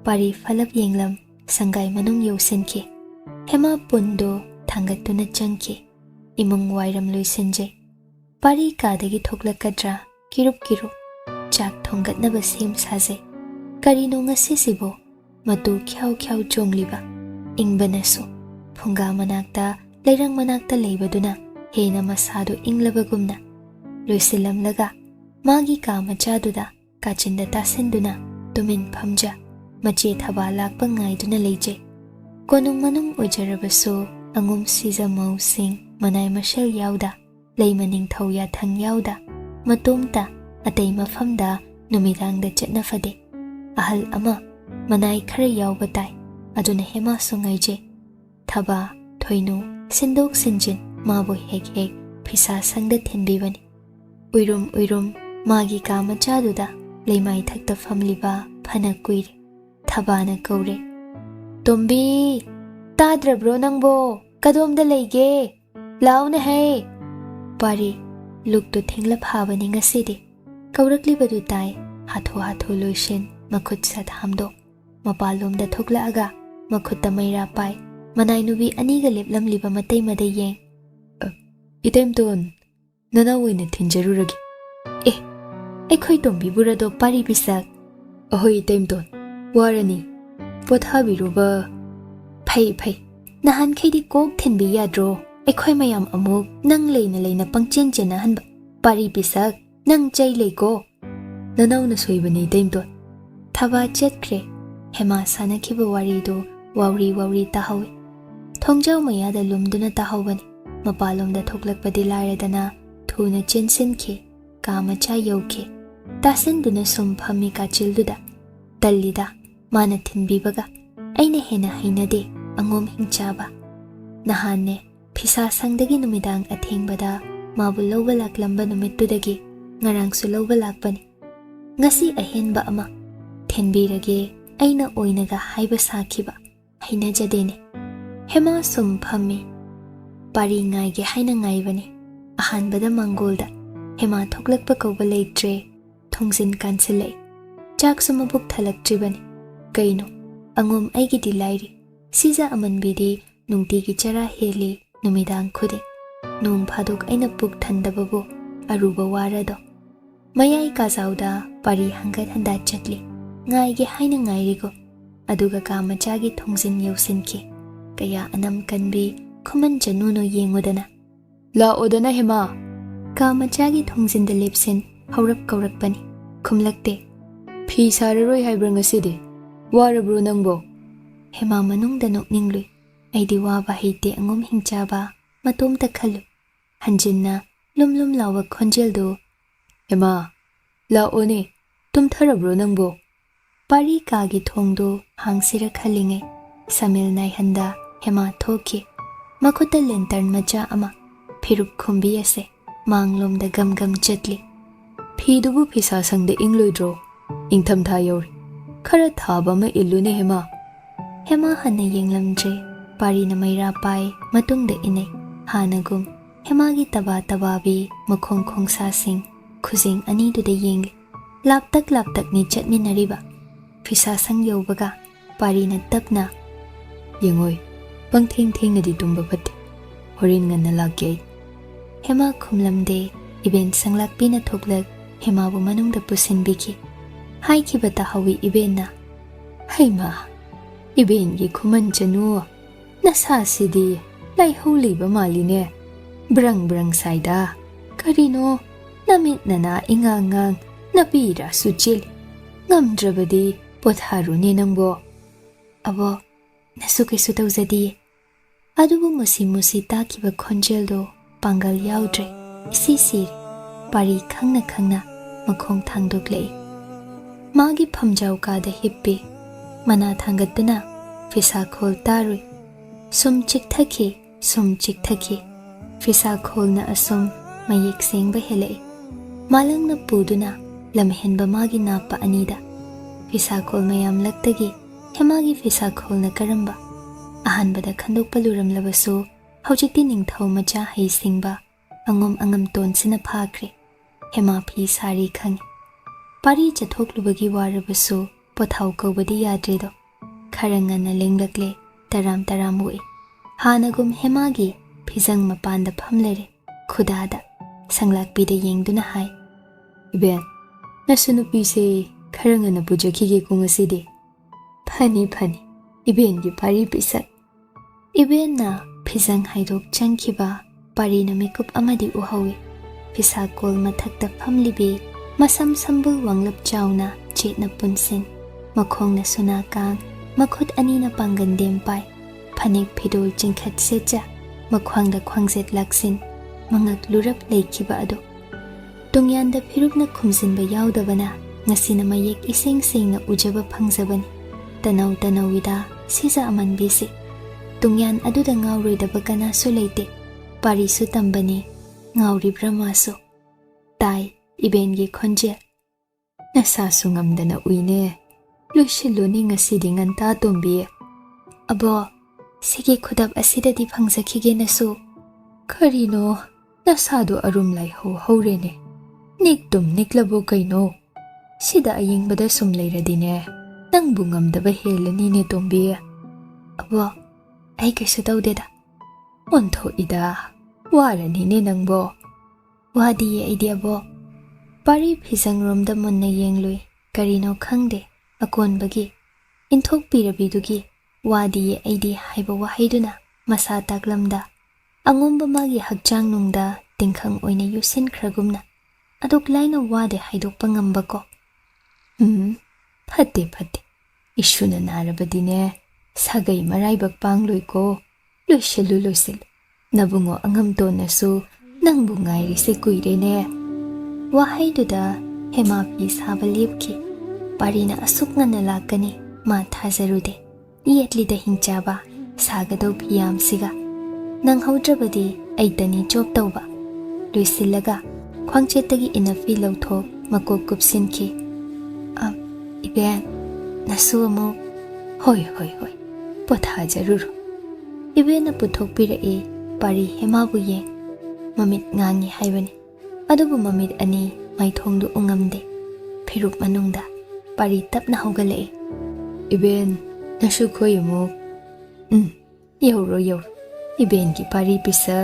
pari falap yenglam sangai manung yosenki Hema pundo thangatuna changki imung wairam loisenje pari kadagi thoklakadra kirup chak thongatnaba sem saje karino ngasisibo matu khyau jongliba ingbanasu phunga manakta leirang manakta leibaduna hena masadu inglabagumna loisilamlaga magi ka machaduda kachinda tasenduna tumin phamja mache thaba lakpa ngaiduna leije konung manung ojarabasu angum siza mausing manai mashal yauda leimaning thauya thang yauda matumta atei mafamda numidangda chetna fade ahal ama manai khara yauba tai aduna Hema sungaije thaba thoinu sindok sinjin mabu hek phisa sangda thenbibani uirum magi ka machaduda leimai thakta famliba phana kuire thabana kaure tombi tadrabro nangbo kadomda leige launa hai pari lukto thengla phabani ngasidi kaurakli badu tai hatho loishin makhut sat hamdo mapalomda thokla aga makhutta maira pai manai nubi aniga leplam liba matai madai yeng itemton nana oina thinjaruragi aikhoi tombi burado pari bisak ahoi itemton warani pothabiruba phai nahan khaidi kok thenbi yadro aikhoi mayam amuk nang leina pangchen chena hanba pari bisak nang chai leiko nanauna soibani itemton thaba chetkre Hema sanakhiba warido wawri tahawi thongjau mayada lumduna tahawani mapalomda thoklakpadi lairadana thuna chensinki kamacha yauke tasenduna sum phami kachilduda tallida mana thinbibaga aina hena hainade angom hingchaba nahanne phisa sangdagi numidang athengbada mabu lawba laklamba numittudagi ngarangsu lawba lakpani ngasi ahenba ama thenbirage aina oinaga haiba sakhiba hainajadene Hema sum phami pari ngaige haina ngaibani ahanbada mangolda Hema thoklakpa kauba leitre thongjin kansile chak sumabuk thalaktribani kaino angom aigi dilairi siza amanbidi nungtigi chara heli numidang khudi nung phaduk aina puk thandababu aruba warado mayai kazauda pari hangat handa chatli ngaige haina ngairigo aduga kamachagi thongjin yosinki kaya anam kanbi Khuman Chanu no yengudana la odana Hema kamachagi thongjinda lepsin haurap kaurakpani khumlakte phi sararoi haibra ngasidi warabru nangbo Hema manungda nokninglui aidi waba heite angom hingchaba matomta khalu hanjinna lumlum lawa khonjeldo Hema la one tum tharabro nangbo pari kagi thongdo hangsira khalinge samil nai handa Hema thoki makhuta lantern macha ama phirup khumbi ase manglomda gam chatli phidubu phisa sangde ingloidro ingtham tha yori khara thaba ma illune hema Hema hana yenglamdre pari na maira pai matungda inai hanagum Hema gi taba tababi makhong khongsa sing khujing ani du da yeng laptak ni chatminariba phisa sang yobaga pari na tapna yengoi pangthing thing na di tumba phatte horin ngan la ke Hema khumlamde event sanglak pina thoklak Hema bu manung da pusin biki hai ki bata hawi event na haima event gi Khuman Chanu na sa sidi lai holi ba maline brang saida karino namit nana ingangang napira suchil ngamdrabadi potharuni nangbo abo nasu kesu tawzadi adubu musi takiba khonjel do pangal yaudre isi pari khangna makhong thangdoklei magi phamjau ka da hippi mana thangatuna fisa khol tarui sum chik thaki fisa khol na asum mayik sing ba hele malang na puduna lamhenba magi napa anida fisa khol mayam laktagi Hemagi fisa khol na karamba ahanbada khandok paluram labasu haujikti ningthau macha hai singba angam ton sina phakre Hema phi sari khang pari chathok lubagi warabasu pothau kobadi yadre do kharangana lenglakle taram oi hanagum Hemagi phijang mapanda phamlere khudada sanglak pi da yengduna hai iben nasunu pi se kharangana pujaki ge kungasidi phani iben gi pari pisak iben na phijang haidok changkhiba pari na mekup amadi uhawi phisa kol mathakta phamlibi masam sambul wanglap chauna chetna punsin makhong na suna kang makhut ani na pangandem pai phanik phidol chingkhat secha makhwang da khwangzet laksin mangak lurap leikhiba ado tungyan da phirup na khumsin ba yaudabana ngasina mayek iseng na ujaba phangjabani tanaw wida sisa aman bisi tungyan aduda ngawri da bakana so leite pari su tambani ngawri brahmaso tai iben gi khonje nasa sungam dana uine lushilo ni ngasi dingan ta tombi abo sigi khudap asida di phangzakhige nasu karino nasa do arum lai hore niktum niklabo kaino sida aying bada sum leiradine nang bungam da ba helani ne tombi abo ai kesu tawdeda ontho ida warani ne nangbo wadi idea bo pari phijang rom da munna yenglui karino khangde akon bagi inthok pirabidugi wadi aidi haiba wahaiduna masa taklamda angomba magi hakchang nungda tingkhang oina yusin khragumna aduk laina wade haidok pangamba ko phate ishuna narabadine sagai maraibak pangloi ko loisil nabungo angam to nasu nangbu ngairi se kuirene wahaiduda Hema pi sabalipki parina asukna nalakani ma thazarude yetli da hingchaba sagado phiyam siga nang haudrabadi aitani job tawba luisilaga khwangchetagi inafi lawtho makok kupsinki iben nasu mo hoi potha jarur ibena puthok pirae pari Hema bu ye mamit ngangi haibani adubu mamit ani maithongdu ungamde phirup manungda pari tapna hogale iben nasu khoyemo yoro iben ki pari pisa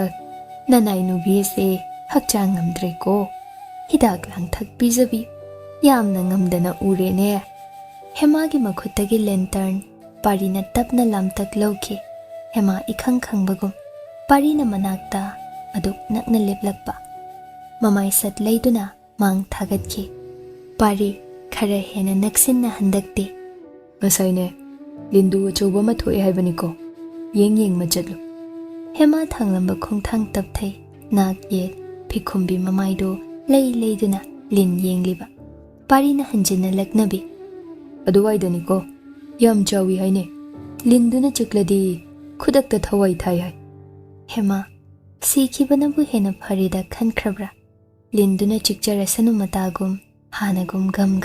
nanai nubi se hakchang ngamdre ko hidak lang thak pijabi yamna ngamdana urene Hema gi makhuttagi lantern parina tapna lamtak lawki Hema ikhang khangbagum parina manakta aduk nakna leplakpa mamai sat leiduna mang thagatki pari khara hena naksinna handakte basaine lindu choba ma thoi haibani ko yeng machatlu Hema thanglamba khongthang tapthai nak ye phikhumbi mamaido leiduna lin yengliba parina hanjina laknabi aduwaidani ko yam chawi haine linduna chikladi khudakta thawai thai hai Hema sikhibanabu hena pharida khankrabra linduna chikchara sanu matagum hanagum gam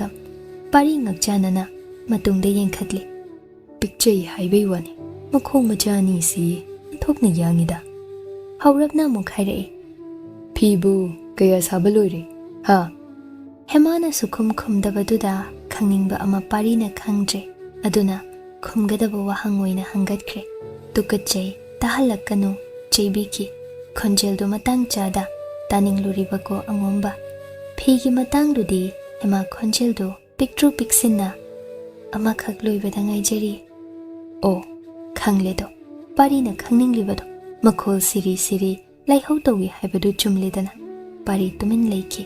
pari ngakchanana matungda yengkhatli. Picture highway one. Makhol machani si thokna yangida. Haurapna mukhaire. Pibu kaya sabalore. Ha. Hemana sukhum khumdabaduda khangningba ama parina khangje. Aduna khumgadaba wahangoina hangatkre. Tukachai tahalakanu chaibiki. Khonjeldo matang chada taningluribako angomba. Phigi matangdudi hema khonjeldo pictru pixinna ama khakloibada ngaijari. O khangledo parina khangninglibado makhol siri siri laihau tawi haibadu chumledana pari tumin leiki.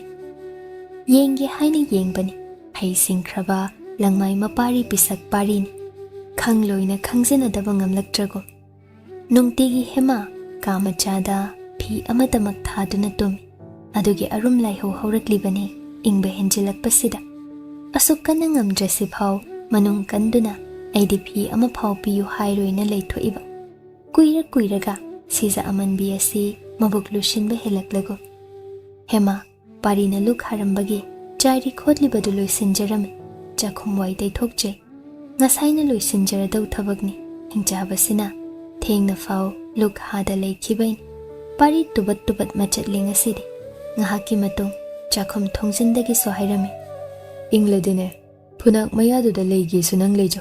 Yenge haina yengbani hai singkraba langmai mapari pisak parini khangloina khangjenadaba ngamlaktrago. Nungtigi hema kamachada phi amatamak thaduna tumi adugi arum laihau hauraklibani ingba henjilakpasida asukana ngamdrasi phau manung kanduna aidi phi ama phau piyu hairoina leithoiba kuira kuiraga siza amanbi asi mabuk lushinba helaklago. Hema parina luk harambagi chairi khotlibadu loisinjarame chakhum wai daithokje ngasaina loisinjaradau thabakni hingjabasina thengna phau luk hada leikibain pari tubat tubat machatling asidi ngahaki matung chakhum thongjindagi sohairame ingladine punak mayaduda leigi sunang lejo.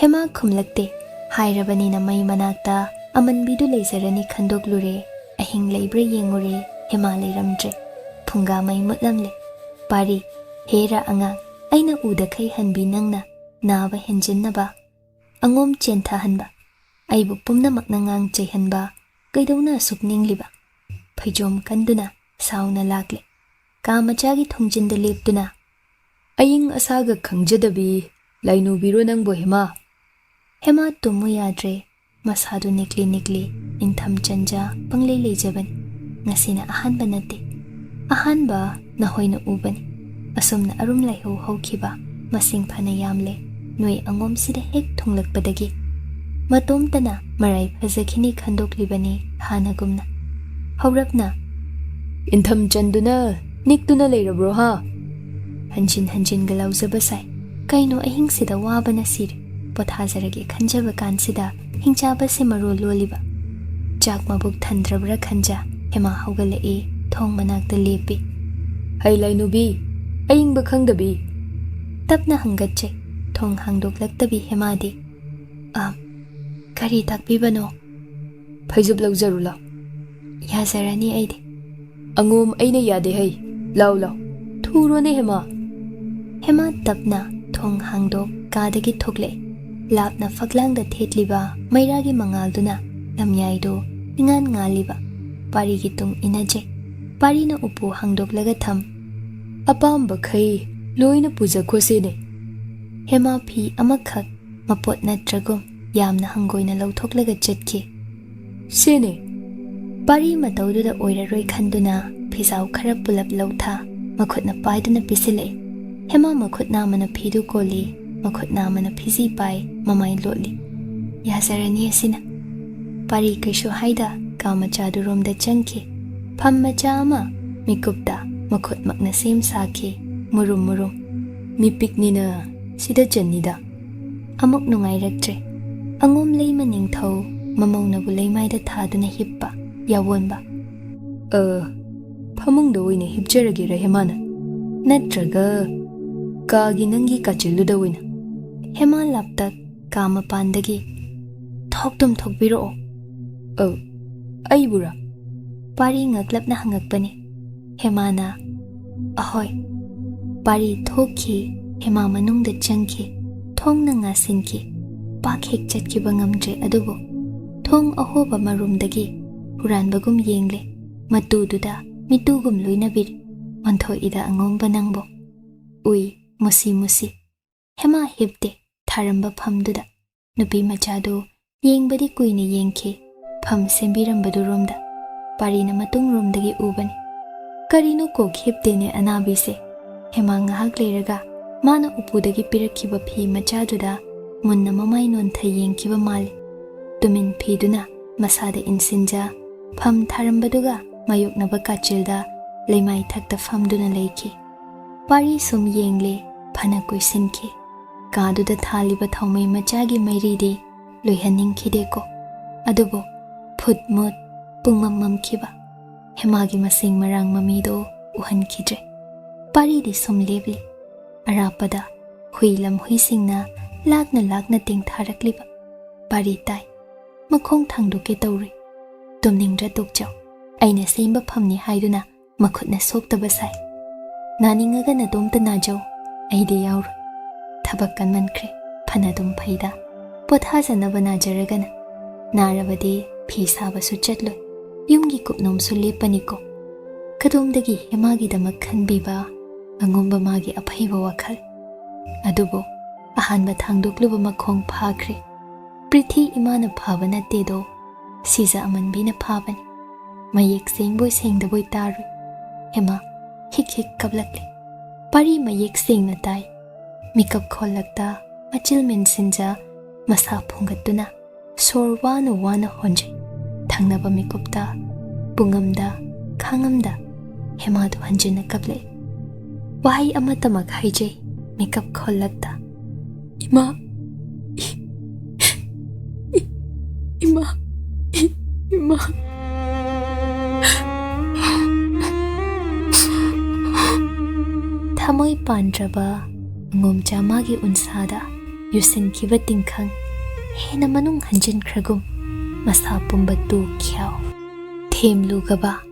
Hema khumlakte hairabani na mai manakta amanbidu leizarani khandoklure ahing leibre yengure hema leiramdre phunga mai mutlamle pari hera angang aina uda khai hanbi nangna naba henjinnaba angom chentha hanba aibu pumna makna ngang cheihanba kaidona sukningliba phaijom kanduna sauna lakle kamachagi thongjinda leptuna aying asaga khangjadabi lainu biro nangbo hema. Hema tumu yadre masadu nikli nikli Ningtham chanja panglei leijabani ngasina ahanba nate ahanba na hoina ubani asumna arum laiho hokhiba masing phana yamle noi angom sida hek thunglakpadagi matomtana marai phajakhini khandoklibani hanagumna haurapna Intham chanduna niktuna leirabro ha. Hanjin hanjin galauzaba sai kaino ahing sida wabana sir pothazarage khanjaba kansida hingchaba se maro loliba chak mabuk thandrabra khanja hema hogale e thong manakta lepi. Hai lainubi ayingba khangdabi tapna hangatche thong hangdoklaktabi hemadi kari takbibano phaijub lawjarula yazarani aidi angom aina yade hai law law thurone hema. Hema tapna thong hangdok kadagi thokle lapna faklangda thetliba mairagi mangalduna lamyaido ingan ngaliba parigi tung inaje parina upu hangdoklaga tham apamba khai loina puja khosene. Hema phi amakhak mapot natragum yamna hangoina lawthoklaga chatki sene pari matawduda oiraroi khanduna phisaw khara pulap lawtha makhutna paiduna pisile. Hema makhutna mana phidu koli makhutna mana phisi pai mamai lotli yazarani asina pari kaisho haida kamachadu romda changki pham macha ama mikupta makhut makna sem sakhi murum murum mipiknina sida channida amuk nungai raktre angom leima ningthau mamongna bu leimaida thaduna hippa yawonba phamungda oina hipjarage rahemana natraga kagi nangi kachilluda oina. Hema laptak kama pandagi thoktum thokbiro aibura pari ngaklapna hangakpani. Hemana ahoy pari thokhi hema manungda changki thongna ngasinki pakhek chatkiba ngamdre adubo thong ahoba marumdagi huranbagum yengle matududa mitugum loinabir onthoi ida angomba nangbo ui musi musi. Hema hipte tharamba phamduda nupi machado yengbadi kuina yengkhe pham sembirambadu romda parina matung romdagi ubani karino ko khiptene anabi se. Hema ngahak leiraga mana upudagi pirakhiba phi machaduda munna mamai non tha yengkiba mali tumin phiduna masada insinja pham tharambaduga mayoknaba kachilda leimai thakta phamduna leiki pari sum yengle phana kuisinki Kaduda thaliba thaumai machagi mairidi loihaningkhideko adubo phutmut pungmam khiba hemagi masing marang mamido uhankhidre paridi somlebli arapada huilam huisingna lakna tingtharakliba pari tai makhong thangduke tawri tumningdra tukjaw aina semba phamni haiduna makhutna soktaba sai naningaga na domta najaw aide yawru thabak kanmankre phanadum phaida pothajanaba najaragana narabadi phi sabasu chatloi yumgi kupnomsu lepaniko kadumdagi hemagi damak khanbiba angomba magi aphaiba wakhal adubo ahanba thangdukluba makhong phakre prithi imana phaba natte do siza amanbina phabani mayek sengboy sengdaboy taru hema hik kablakle pari mayek sengna tai mikap kholakta machil mensinja masa phungatuna sor wana honje thangnaba mikupta bungamda khangamda hema du hanjina kable wahai amatamak haije mikap kholakta ima thamoi pandraba ngomcha magi unsada yusin kiba tingkhang hena manung hanjin khragum masa pumba tu khyao themlu gaba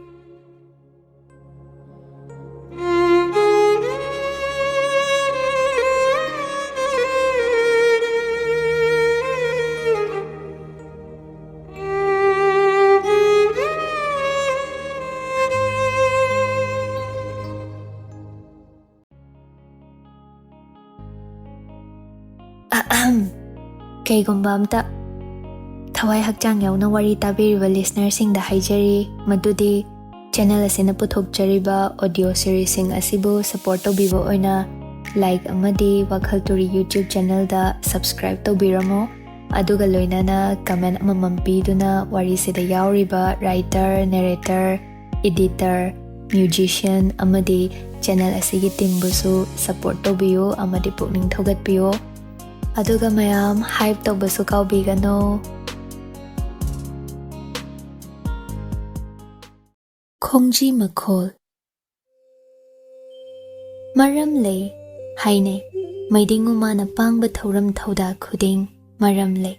Kaygumba amta thawai hakchang yauna wari tabiriba listener sing da haijari madudi channel asina puthokjariba audio series sing asibu support tobibo oina like amadi WakhaL Turi YouTube channel da subscribe tobiramo aduga loinana comment amamam piduna wari sida yauriba writer narrator editor musician amadi channel asigi timbusu support tobiyo amadi pukning thogatpiyo aduga mayam hype tawbasu kawbigano Khongji Makhol maram lei haine maidingu mana pangba thauram thauda khuding maram lei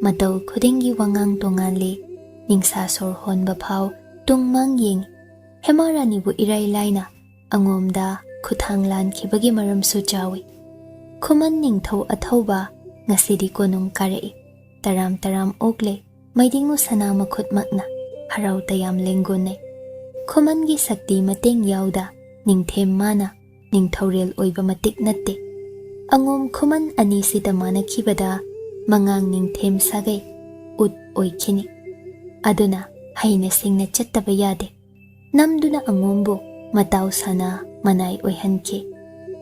matau khudingi wangang tonganli ningsa sor honba phau tungmang yeng hemarani bu irai laina angomda khuthanglan khibagi maram su chawi Khuman ningthau athauba ngasidi konung karai taram okle maidingu sana makhut makna harau tayam lengone Khuman gi sakti mateng yauda ningthem mana ningthaurel oiba matik natte angom Khuman ani sita mana khibada mangang ningthem sagai ut oikhini aduna haina singna chattaba yade namduna angombu matau sana manai oihanke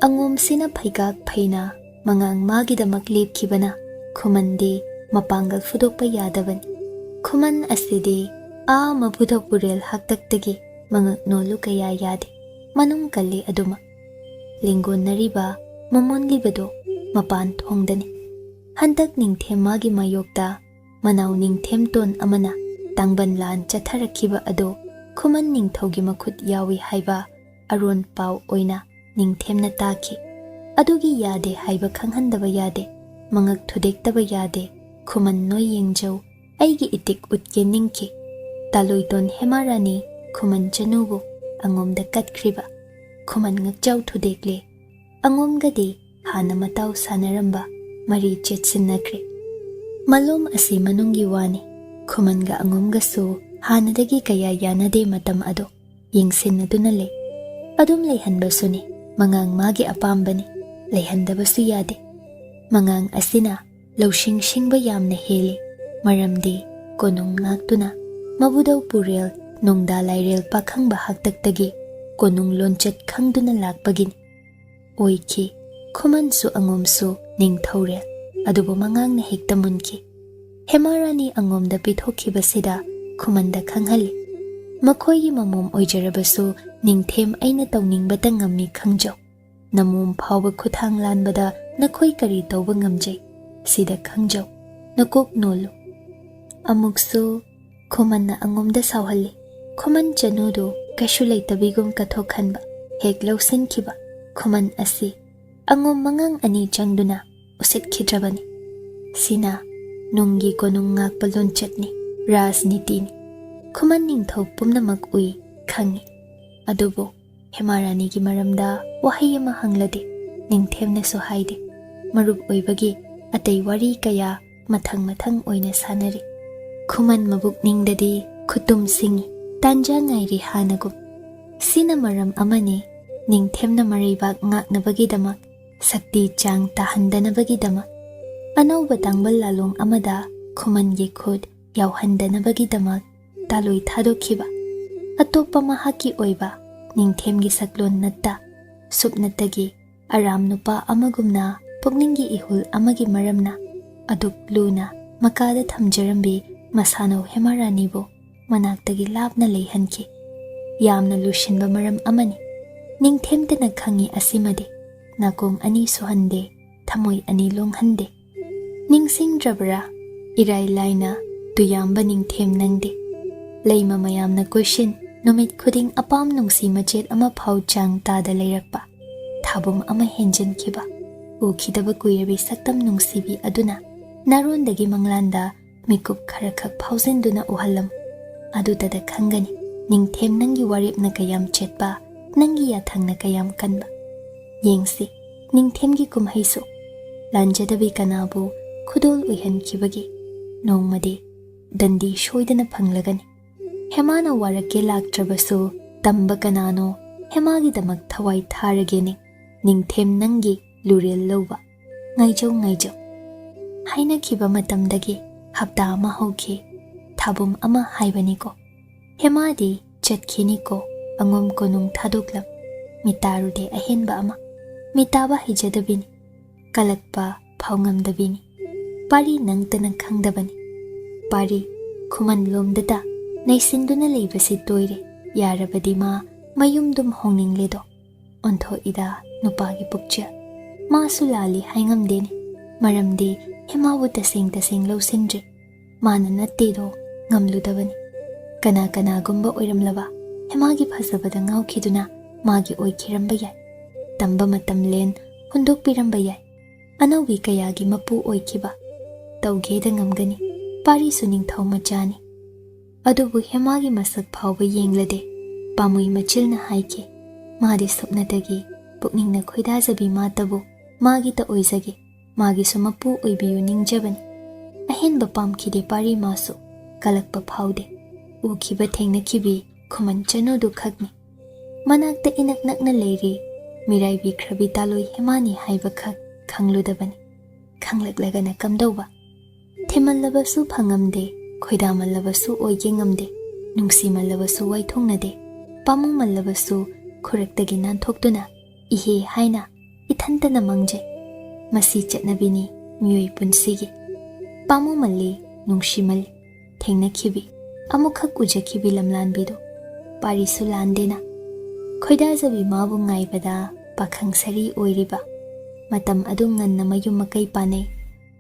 angom sina phaigak phaina mangang magidamak lepkhibana Khumandi mapangal fudokpa yadaban Khuman asidi mabudha purel haktaktagi mangak nolu kaya yade manung kalli aduma lingon nariba mamon libado mapan thongdani handak ningthem magi mayokta manau ningthem ton amana tangban lan chatharakhiba ado Khuman ningthaugi makhut yawi haiba aron pau oina ningthemna taki adugi yade haiba khanghandaba yade mangak thudektaba yade Khuman noi yengjau aigi itik utke ningki taloiton hemarani Khuman chanubu angomda katkriba Khuman ngakjau thudekle angomgadi hana matau sanaramba mari chetsinakre malom asi manungi wani Khuman ga angomga su hanadagi kaya yanade matam ado yengsinnaduna le adum leihanba suni mangang magi apambani leihandabasu yade mangang asina lawshing shingba yamna heli maramdi konung ngaktuna mabudau purel nongda lairel pakhangba haktaktagi konung lonchat khangduna lakpagin oiki Khuman su angom su ningthaurel adubo mangang na hektamunki hemarani angomda pithokiba sida Khumanda khanghali makhoyi mamom oijarabasu ningthem aina tawningbata ngammi khangjaw namum phawba khuthang lanbada nakhoi kari tauba ngamjai sida khangjau nakok nolu amuksu Khuman na angomda sawhalli Khuman Chanu do kashu leitabigum kathok khanba hek lausin khiba Khuman asi angom mangang ani changduna usit khidrabani sina nungi konung ngak palon chatni rajniti ni Khuman ningthau pumnamak ui khangi adubo Hemarani gi maramda wahay ama hanglade Ningthemna so haide marup oibagi atay wari kaya mathang oina sanari Khuman mabuk ningdadi khutum singi tanja ngairi hanagum sina maram amani Ningthemna maribak ngaknabagi damak sakti chang tahandanabagi damak anau batangbal lalong amada Khuman gi khud yauhandanabagi damak taloi thadokhiba atopa mahaki oiba Ningthemgi saklon natta supnatagi aram nupa amagumna pugningi ihul amagi maramna aduk luna makada thamjarambi masano Hemarani bo manaktagi lapna leihanki yamna lushinba maram amani Ningthemtana khangi asimadi nakong ani suhande thamoi ani longhande ningsingdrabra irai laina tuyamba Ningthem nangde leima mayamna question numit khuding apam nungsi machet ama phau chang tada leirakpa thabum ama henjen khiba ukhidaba kuirabi saktam nungsibi aduna narondagi manglanda mikup kharakhak phaujenduna uhallam adudada khangani Ningthem nangi waripna kayam chetpa nangi yathangna kayam kanba yengsi Ningthemgi kumhaisu lanjadabi kanabu khudol uihan khibagi nongmadi dandi shoidana phanglagani Hemana warake laktrabasu tamba kanano Hemagi damak thawai tharageni Ningthem nangi lurel loba ngaijau haina khiba matamdagi hapta ama hauki thabum ama haibani ko Hemadi chatkhini ko angom konung thadoklam mitarude ahenba ama mitaba hijadabini kalakpa phaungamdabini pari nangtana khangdabani pari Khuman lomdada naisinduna leibasi toire yarabadi ma mayumdum hongningledo ontho ida nupagi pukcha ma sulali haingamdeni maramdi Hemabu tasing lausindri mana nattedo ngamludabani kana gumba oiramlaba Hemagi phasabada ngaukhiduna magi oikhiramba yai tamba matam len hundok piramba yai anaubi kayagi mapu oikhiba tawgeda ngamgani pari suning thau machani adubu Hemagi masak phauba yenglade pamui machilna haike madi sapnatagi pukningna khoidajabi matabu magi ta oizage magi sumapu oibiyu ningjabani ahenba pamkhide pari masu kalakpa phaude ukhiba thengna khibi Khuman Chanu du khakni manakta inak nakna leiri mirai bi khrabi taloi Hemani haiba khak khangludabani khanglaklagana kamdauba themallabasu phangamde khoidamallabasu oige ngamde nungsimallabasu waithongnade pamungmallabasu khuraktagi nanthokduna ihe haina ithantana mangje masi chatnabini miyoi punsigi pamumalli nungshimali thengna khibi amukhak ujakhibi lamlanbido parisu landena khoidajabi mabu ngaibada pakhang sari oiriba matam adum nganna mayum makai panai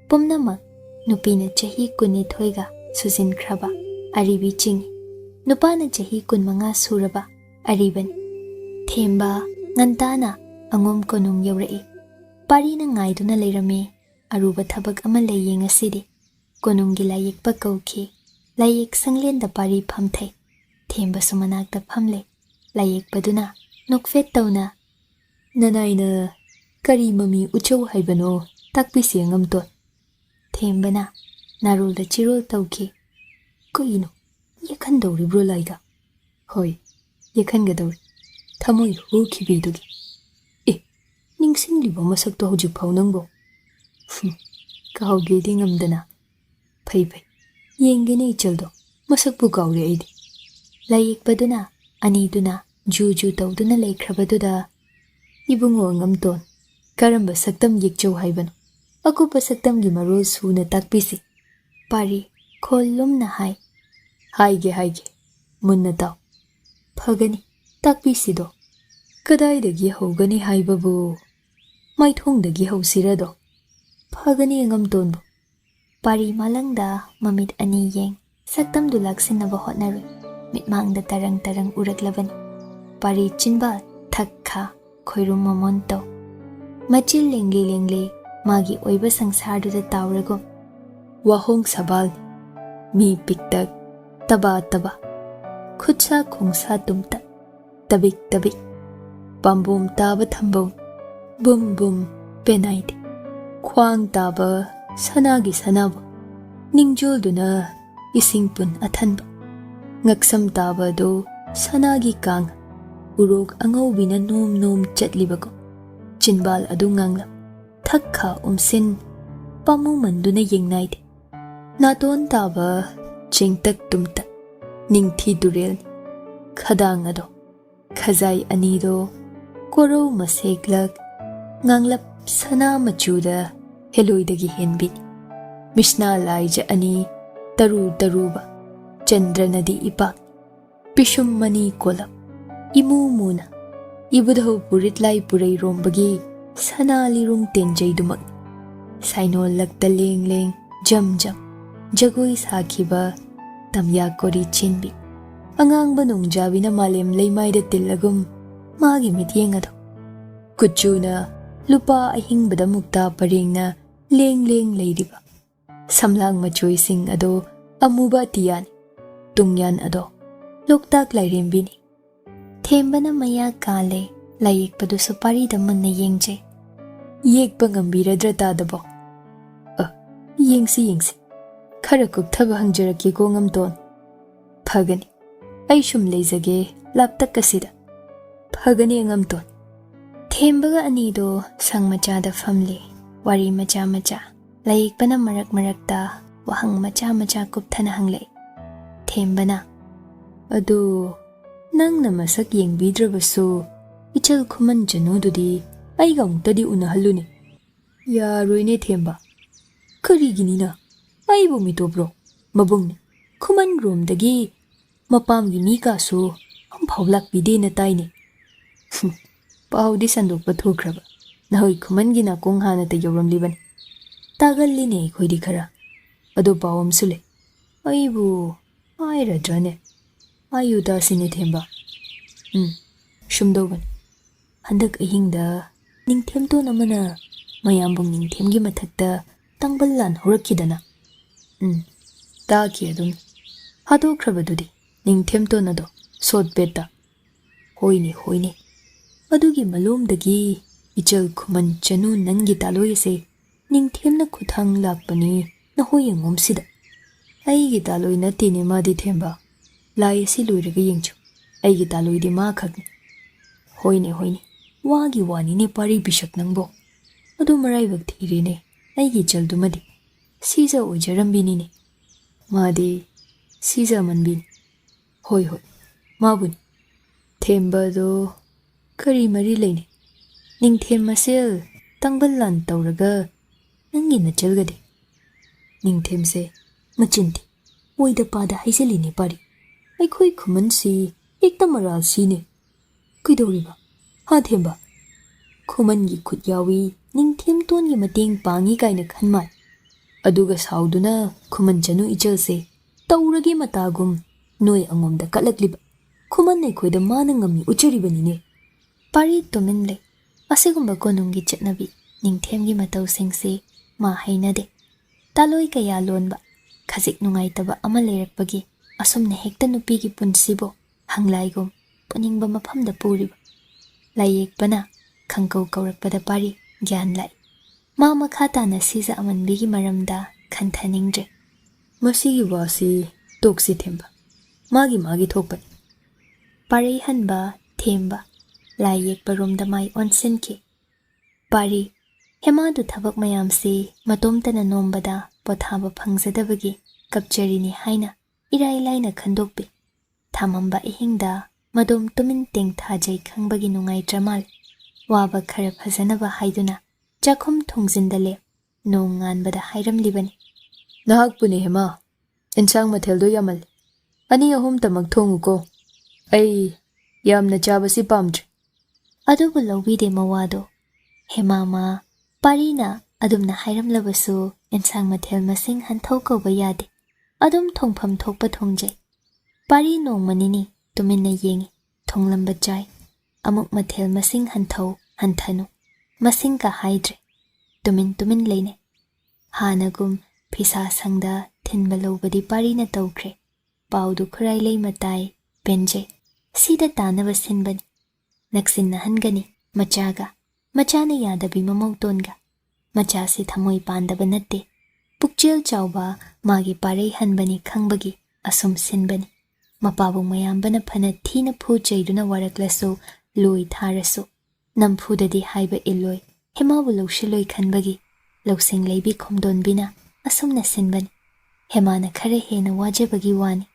pumnamak nupina chahi kuni thoiga sujin khraba aribi ching nupana chahi kun manga suraba ariban themba ngantana angom konung yaurai parina ngaiduna leirame aruba thabak ama leyeng asidi konunggi layek pa kauki layek sanglen da pari phamthai themba sumanak da phamle layek paduna nokfet tauna nanaina kari mami uchau haibano takpi siangam to thembana narul da chirol tauki koino yakhan dori bro laiga hoi yakhan ga dori thamoi hu khibidugi ningsingli ba masak to hujik phau nangbo kahauge dingamdana phai yengene chaldo masak bu gawre aidi layek baduna ani duna juju tawduna leikhrabaduda ibungo ngamton karamba saktam yekchau haibano akupa saktam gi marol suna takpisi pari khollum na haige munna taw phagani takpisi do kadai dagi hogani haibabu maithongdagi hausirado phagani ngamtonbo Pari malangda mamit ani yeng saktam du laksinaba hotnarui mitmangda tarang uraklaban pari chinba thakha khoirum mamonto machil lengle magi oiba sangsardu da tawrago wahong sabal mi piktak taba khutsa khongsa tumta tabik pambum taba thambom bum penaide khwang taba sanagi sanabo ningjolduna isingpun athanba ngaksam taba do sanagi kang urok angawbina nom chatlibago chinbal adu ngangla thakha umsin pamu manduna yengnaide naton taba chengtak tumta ningthi durel khadang ado khazai anido koro maseklak nganglap sana machuda heloidagi henbi mishna laija ani taruba chandra nadi ipak pishum mani kolap imu muna ibudho purit lai purai rombagi sana lirung tenjai dumak sainol lakta leng jam jagoi sakhiba tamya kori chinbi angang banung jabina malem leimaida tillagum magi mityeng ado kuchuna lupa ahingbada mukta parengna leng leiriba samlang machoi sing ado amuba tiyan tungyan ado loktak lairembini thembana maya kale layek padu supari da munna yengje yekpa ngambiradra tadabo yengsi khara kuktaba hangjaraki ko ngamton phagani ai shum leizage laptak kasida phagani ngamton thembaga anido sangmacha da famli wari macha layekpana marakta wahang macha kupthana hangle thembana adu nangna masak yengbidrabasu ichal khuman Chanu dudi aiga amtadi unahaluni yaroine themba kariginina aibu mitobro mabungni Khuman romdagi mapamgi mi kasu amphawlak bidena taine paudi sandokpa thukraba nahoi Khumangi na kong hana ta yoramliban tagalline khoidi khara ado pawam sule aibu airadrane ayu dasine themba shumdogan handak ahingda ningthemto namana mayambung ningthemgi mathakta tangballan horakidana taki adun hadokrabadudi ningthemto nado sotbeta hoine adugi malomdagi ichal Khuman Chanu nangi taloyese ningthemna khuthang lakpani nahoyeng omsida aigi taloi natine madi themba lai si loiraga yengchu aigi taloi di ma khakni hoine wagi wani ne pari bishak nangbo adu marai bak thirine aigi chaldumadi siza ojarambini ne madi siza manbin hoi mabuni themba do kari mari leine ningthem masel tangballan tawraga nangi na chalgadi ningthemse machinti oida pada haiseline pari aikhoi Khuman si ekta maral sine kuidoriba ha themba Khuman gi khutyawi ningthem ton gi mateng pangi kaina khanmai aduga sauduna Khuman Chanu ichelse tawrage matagum noi angomda kalakliba Khuman nei khoida mana ngami ucharibanine pari tuminle asigumba konungi chatnabi ningthemgi matau singse ma hainade taloi kaya lonba khajik nungaitaba ama leirakpagi asumna hekta nupigi punsibo hanglaigum puningba mafamda puriba layekpana khangkau kaurakpada pari gyan lai ma makhata na siza amanbigi maramda khanthaningje masigi wasi toksi themba magi thokpani pari hanba themba layekpa romda mai onsenki pari hemadu thabak mayamsi matomtana nombada pothaba phangsadabagi kapcharini haina irai laina khandokpi thamamba ihingda madom tumin tengthajai khangbagi nungai tramal waba khara phajanaba haiduna chakhum thongjindale nonganbada hairamlibani nahakpuni hema insang matheldo yamal ani ahum tamak thonguko ai yamna chabasi pamdre adubu lawide mawado Hemama, Parina, Adumna Hiram Lavasu, and Sang Matel Masing Hantoko Bayadi. Adum Tongpam Tokpa Tongje. Pari no manini, Tumina Ying, Tonglamba Jai. Amuk Matel Masing Hanto, Hantanu. Masinga Hydre. Tumin Lane. Hanagum, Pisa Sangda, Tinbalo Badi Parina Tokre. Paudu Kuraile Matai, Benje. Sida Tanava Sinban. Naksin na hangani, Machaga. Machana Yadabi Mamautonga. Machasi Tamoi Pandaba Nate. Pukchil Chauba, Magi Pare Hanbani Kangbagi, Asum Sinbani. Mapabu Mayambana Pana Tina Pu Jaiduna Waraklaso, Lui Taraso. Nampudadi Haiba Iloi, Hemabulo Shiloi Kanbagi, Losing Labi Komdon Bina, Asumna Sinbani. Hemana Karehena Wajabagi Wani.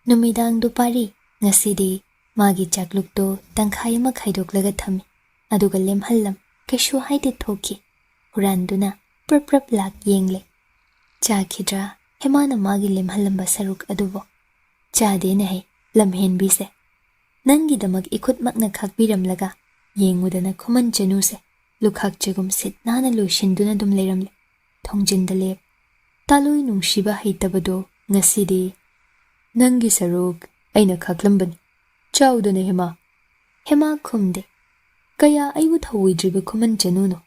Numidang do Pari, Nasidi, Magi Chaklukto, Tankayama Kaidok Lagatami. Aduga lemhallam, Keshu Haide Toki. Uranduna, Purprup Lak Yengle. Chakidra, Hemana Magi lemhallam Basaruk Adubo. Chade nahe, Lamhen Bise. Nangi damag ikut makna kakbiram laga. Yengudana Khuman Januse. Lukhak Jagum sit Nana Lushinduna dum leramle. Tongjin Daleb. Talui nung Shiba Haitabado, Nasidi. Nangi Saruk, Aina Kaklamban. Chowduna Hema. Hema Kumde. Kaya ay would hawidriba Khuman Chanuno.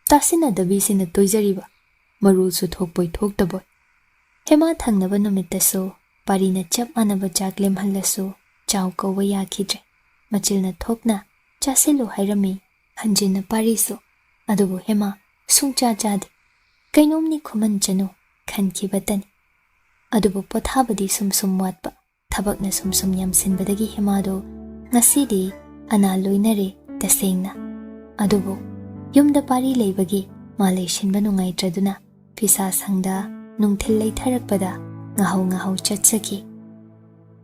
Tasina dabisina toizariba. Marul su thokboy thoktaboy. Hema thangnaba numitaso, Parina chap anaba jaglem halaso, Chaw kawa yakidre. Machilna thokna, Chaselo hairami, Hanjina Pariso, Adubo Hema, Sungcha jade. Kainomni Khuman Chanu, Kanki batani. Adubo pothabadi sumsum watba, Tabakna sumsum yamsinbadagi Hemado, Nasidi, Ana loinare. Tasengna. Adubo, Yumda Pari Labagi, Malaysian Banungai Traduna, Pisa Sangda, Nungtil Tarakpada, Ngaho Chatsaki.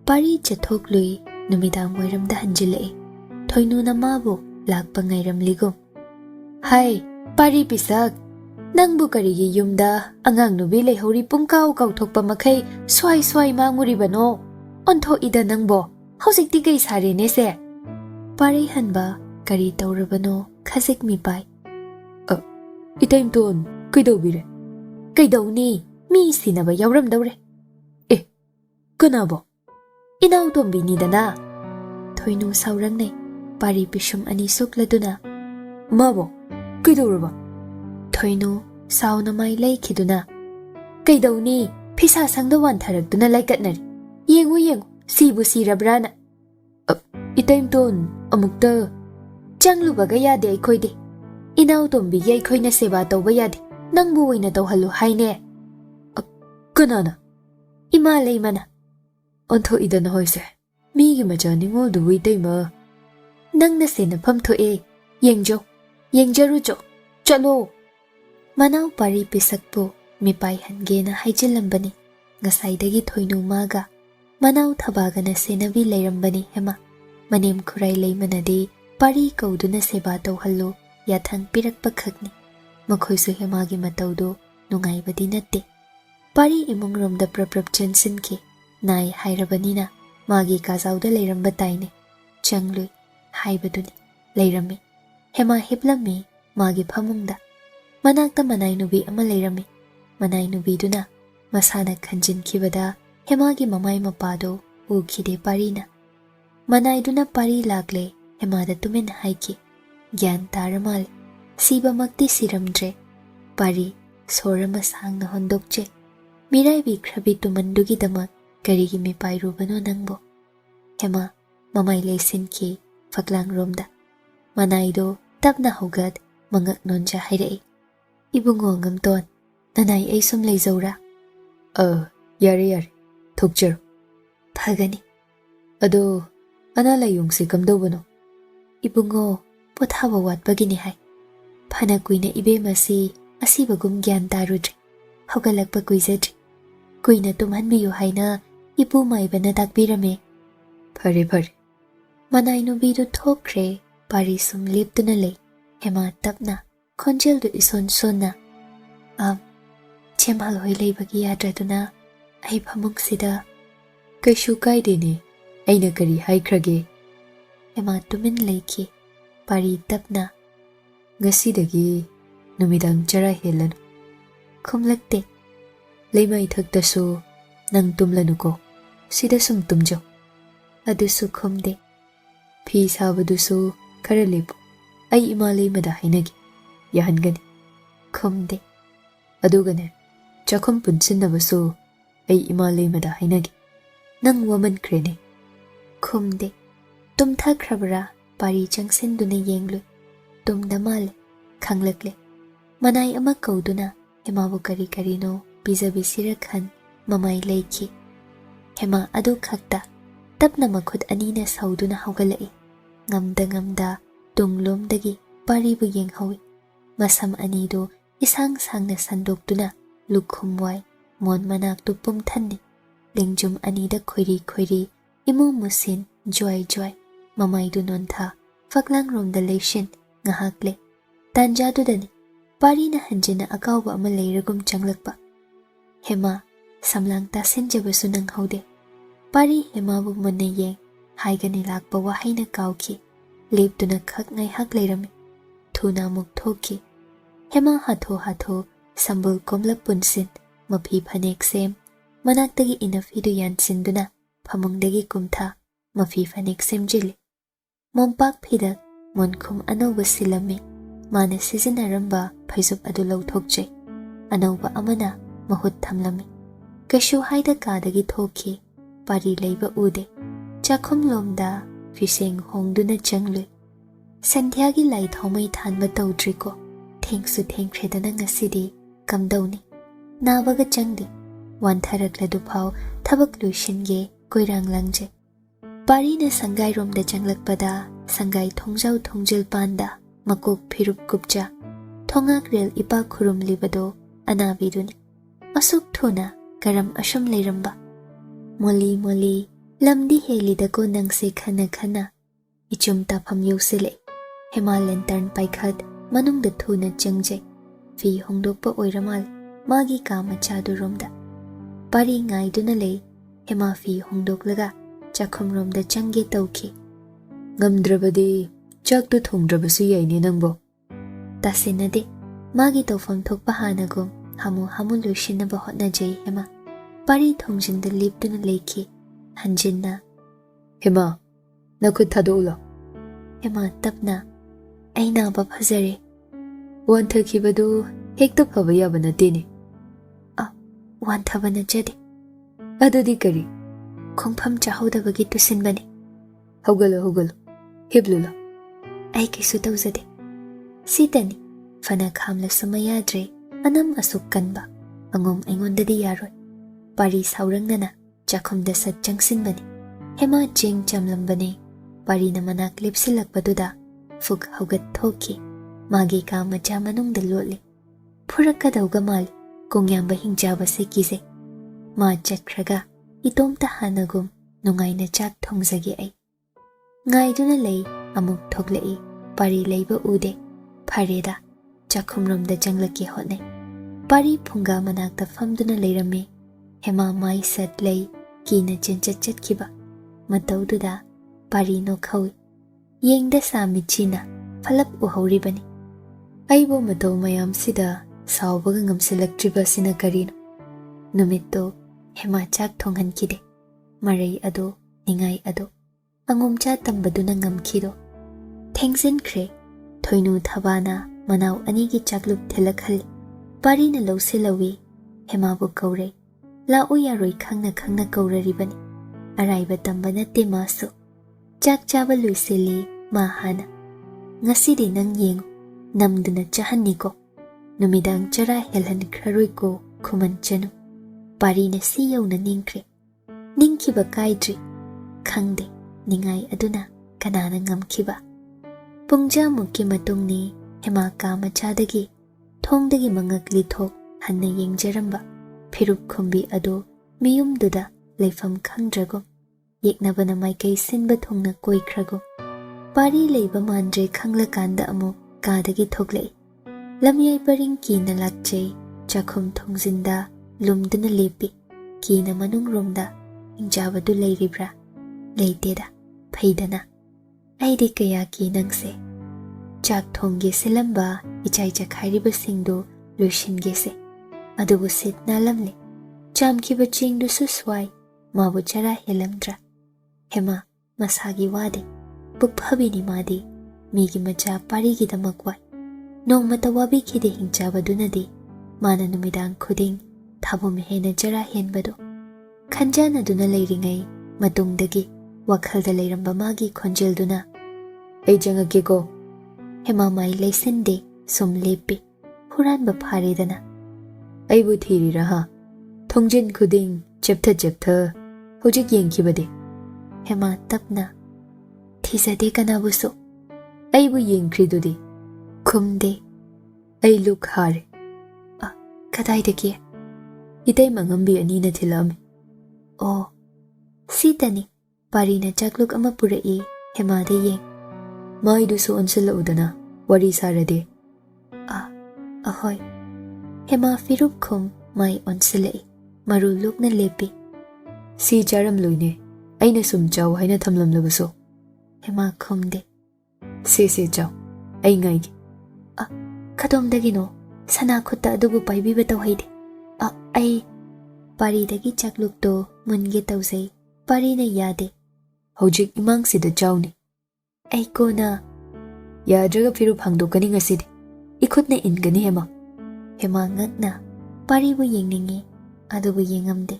Pari Chatok Lui, Numidang Wiram the Hanjile. Toinuna Mabu, Lak Pangairam Ligum. Hai, Pari Pisak. Nang Bukarigi Yumda, Angang Nubile Hori Punkau Kautokpa Makai, Swai Manguribano. Onto Ida Nangbo, Hosik Tigay Sari Nese. Pari Hanba. Kari Taurabano, Kazik mi pai. Itaim ton, Kaidobire. Kaidoni, mi sinaba yauram daure. Kanabo. Inaw tombi nidana. Toinu saurang ne, Pari Pishum Anisuk laduna. Mabo, Kaidoraba. Toinu, Sauna Mai Lay Kiduna. Kaidoni, Pisa Sangdawan Tarakduna Laikatnari. Yengu, Sibu Sirabrana. Itaim ton, Amukta. Changlu bagaya de koide. Inaw tombi yay koina seba tawba yade. Nang buway na tawhalo haine. Kanana. Imalay mana. Onto ida na hoyse. Migi majani ngol duwi tayma. Nang nasena pamto e. Yengjarujo. Chalo. Manaw Pari Pisakpo. Mipay hange na haijilambani. Ngasaydagi thoynu maga. Manaw tabaga na senabi layrambani hema. Manem kuray lay manadi. Pari kauduna seba tawhalo yathang pirakpa khakni. Makhoisu Hemagi mataudo nungaibadi natte. Pari imungromda praprap chansinki. Nai hairabanina magi kazauda layramba taine. Changlui haibaduni layrami. Hema hiplami magi phamungda. Manakta manay nubi ama layrami. Manay nubiduna masana khanjinkibada Hemagi mamay mapado ukide Parina. Manay duna Pari lagle. Hemada tumin haiki. Gyan taramal. Siba magti siramdre. Pari sorama sang na hondokche. Miray bikrabi tumandugi damak. Karigi mi pairubano nangbo. Hema mamay laysin ki faklang romda. Manaydo tap na hugad mangak nonja hayray. Ibungo ngamton. Nanay ay sumlay zawra. Yari. Tukjaro. Pagani. Ado, analayong si kamdobano. Ibungo, pothawa watbagini hai. Phana kuina ibema si asibagum gyan tarudre. Haugalakpa kuizadre. Kuina tumhanbiyo haina ipu maibana takbirame. Phare. Manay nubido thokre Pari sum liptuna lay. Hema tapna khonjel do ison sonna. Chemhal hoy laybagi yadraduna ay phamungsida. Kaishu kaidene. Aina kari haikrage. Hema tumin layki. Pari tapna. Ngasidagi numidang chara helanu. Khumlakte. Leimai thaktasu nang tumlanu ko. Sida sum tumjo. Adusu khumde. Phi sabadusu khara lebu. Ai ima leimada hainagi. Yahangani. Khumde. Adugane. Chakhum punsinnabasu ai ima leimada hainagi. Nang waman krene. Khumde. Tumthakhrabra pari changsinduna yenglu. Tumdamale. Khanglakle. Manai ama kauduna hemabu kari karino bijabisira khan mamai leiki. Hema adu khakta tapna makhut anina sauduna haugalai. Ngamda tunglomdagi paribu yenghawi. Masam anido isang sangna sandoktuna lukhumwai mon manak tu pumthanni. Lingjum anida khoiri imu musin joy mamai du nontha faklang romda leishin ngahakle. Tanjadu dani pari na hanjina akawba ama leiragum changlakpa. Hema samlang tasinjabasu nang haude. Pari hema bu munna yeng haigani lakpa wahaina kawki. Leptuna khak ngai hak leirami. Thuna muk thoki. Hema hatho sambul komla punsin mapi phanek sem. Manaktagi inafidu yansinduna phamungdagi kumtha mafi phanek sem jili. Mompak phidak monkhum anauba silami. Mana sizinaramba phaisub adu lauthokjai. Anauba amana mahut thamlami. Kashu haida kadagi thoki. Pari leiba ude. Chakhum lomda fiseng hongduna changlui. Sandhyagi lai thomai thanba tawdriko. Thengsu thengkhredana ngasidi kamdauni. Nabaga changdi. Wantharakla phau thabak luishinge koirang langje. Pari na sangai romda changlakpada sangai thongjau thongjil panda makok phirup kupcha. Thongak rel ipa khurum libado anabiduni. Asuk thuna karam asham leiramba. Moli lamdi helidako nangse khana. Ichum tapham yosile. Hema lantern paikhat manungda thuna changjai. Fi hongdokpa oiramal magi ka machadu romda. Pari ngaiduna lei hema fi hongdoklaga chakhum romda changge tawki. Ngamdrabadi chaktu thongdrabasu yaine nangbo. Tasinade magi tawfam thokpa hanagum hamu luishinaba hotnajai hema. Pari thongjinda liptuna leiki hanjinna. Hema nakhut thadoula. Hema tapna aina ba phazare. Wanthakibadu hekta phaba yaba natene. Wanthaba jade. Adudi kari. Khongpham chahodabagi tusinbani. Hogalo. Hiblula. Ai kisu tawzade. Sitani fana khamla samayadre anam asuk kanba. Angom aingondadi yaroi. Pari saurangnana chakhumda sat changsinbani. Hema jing chamlambani. Pari na manak lipsilakpaduda fuk hogat thoki. Magi ka macha manungda lotli. Phurakadawga mali. Kongyamba hingjaba se kize. Ma chakraga itomta hanagum nungaina chak thongzagi ai. Ngaiduna lei amuk thoglei pari leiba ude. Phareda chakhumromda janglaki hotnai. Pari phunga manakta famduna leirami. Hema mai sat lei kina chenchat kiba. Mataududa pari no khawi. Yengda samichina phalap uhauribani. Aibo matau mayam sida saubaga ngamsilaktriba sina karino. Numitto hema chak thonghankide. Marai ado ningai ado. Angomcha tambaduna ngamkido. Thengsinkre thoinu thabana manau anigi chaklup thilakhalli. Pari na lawsilawi hema bu kaurei. La uyaroi khangna kauraribani. Araiba tamba natte masu. Chak chaba luisili mahana. Ngasidi nang yengu namduna chahaniko. Numidang chara helhan kharoi ko Khuman Chanu. Pari na siyaw na ningkre. Ningkiba kaidri. Khangde ningai aduna kanana ngamkiba. Pungja mukki matungni hema ka machadagi thongdagi mangakli thok hanna yengjaramba. Phirup khumbi ado miyumduda leifam khangdragum. Yeknabana maikai sinba thongna koikragum. Pari leiba mandre khanglakanda amu kadagi thoklei. Lamyai paring kina lakjai chakhum thongzinda lumduna lepi. Kina manung romda ingjabadu leiribra. Leiteda phaidana. Aidi kaya ki nangse. chak thongge silamba ichai chakhairiba singdo loisingese adubu sit nalamle chamkiba chingdu suswai mabu chara helamdra hema masagi wade pukphabini madi migi macha parigi damakwai nongmata wabi khide hingchaba dunadi mana numidang khuding thabum hena jara henbado khanjana duna leiringai matungdagi wakhalda leiramba magi khonjel duna ei jangake ko hema mai leisende sum lepi huran ba pharedana ei bu thiri raha thongjin khuding cheptha hojik yengkhibade hema tapna thizade kana buso ei bu yengkhridudi khumde ei luk hare a kadai deki itay mangambi ani na thilami oh sitani parina chakluk ama purai hema de yeng mai du so onsil udana wari sarade ahoy hema firup khum mai onsilai maru luk na lepi si charam luine aina sum chaw haina thamlam labaso hema khumde se chaw ai ngai khadom dagino sana khutta adubu paibi betaw haide ai pari dagi chakluk to munge tawsai pari na yade hojik imang sida chawni ai ko na yadraga firu phangdokani ngasidi ikhut na ingani hema ngakna pari bu yengningi adubu yengamde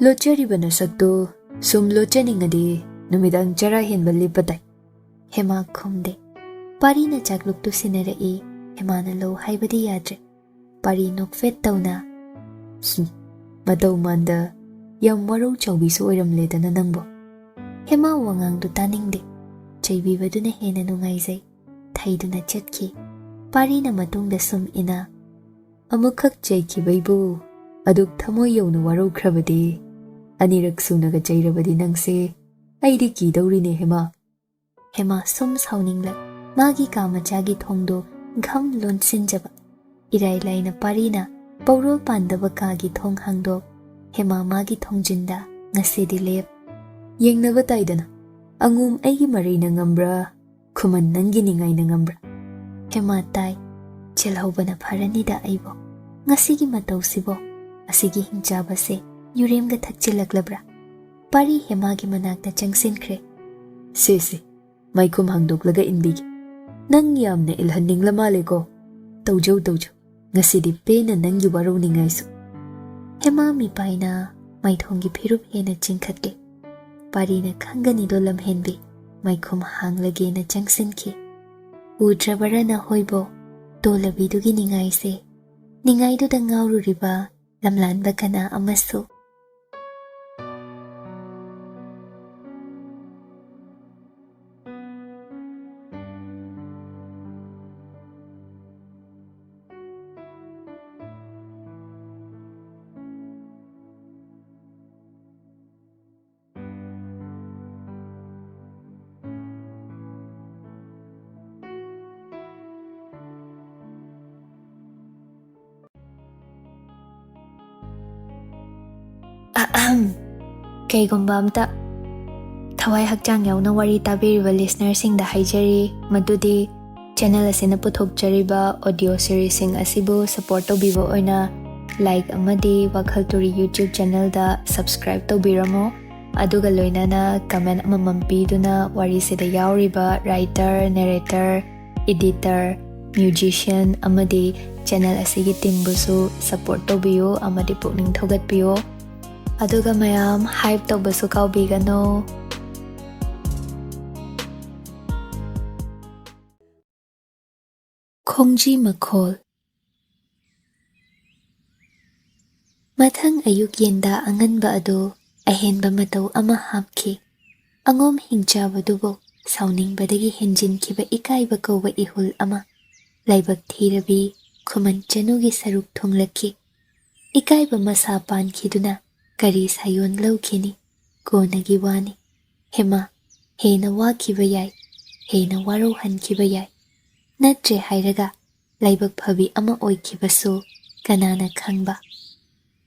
lochari bana sakto sum lochani ngadi numidang chara henba lipatai hema khumde pari na chakluk to sinare hema na lo haibadi yadre pari nokfet tawna matau manda yam warau chawbi su oiramledana nangbo hema wangang du taningde chaibibaduna hena nungaizai thaiduna chatki parina matungda sum ina amukhak chaikibaibu aduk thamoi yawna warau khrabadi anirak sunaga chairabadi nangse aidi ki daurine hema sum sauningla magi kamachagi thongdo gham lonsinjaba irai laina parina paurol pandaba kagi thong hangdo hema magi thongjinda ngasidi lep yengnaba taidana angum aigi marina ngambra khuman nangi ningai na ngambra hema tai chelhaubana pharanida aibo ngasigi matausibo asigi hinjaba se yuremga thakchilaklabra pari hema gi manakta changsinkhre se maikum hangdoklaga inbigi nang yamna ilhanning lamale ko tawjau ngasidi pena nangi warau ningaisu hema mi paina maithongi phirup hena chingkhatke parina khangani do lamhenbi maikhum hanglage na changsinki udrabara na hoibo tolabidugi ningaise ningaidu da ngaururiba lamlanba kana amasu Kaygumba amta thawai hakchang yauna wari tabiriba listener singda haijari madudi channel asina puthokjariba audio series sing asibu support tobibo oina like amadi WakhaL Turi YouTube channel da subscribe tobiramo aduga loinana comment amamam piduna wari sida yauriba writer narrator editor musician amadi channel asigi teambusu support tobiyo amadi pukning thogatpiyo aduga mayam hype tawbasu kaubigano Khongji Makhol mathang ayuk yenda anganba adu ahenba matau ama hapki angom hingchabadubo sauningbadagi henjinkiba ikaiba kawba ihul ama laibak thirabi Khuman Chanu gi saruk thonglaki ikaiba masa pankhiduna kari sayon lawkhini konagi wani hema hena wakhiba yai hena warau hankiba yai natre hairaga laibak phabi ama oikhibasu kanana khangba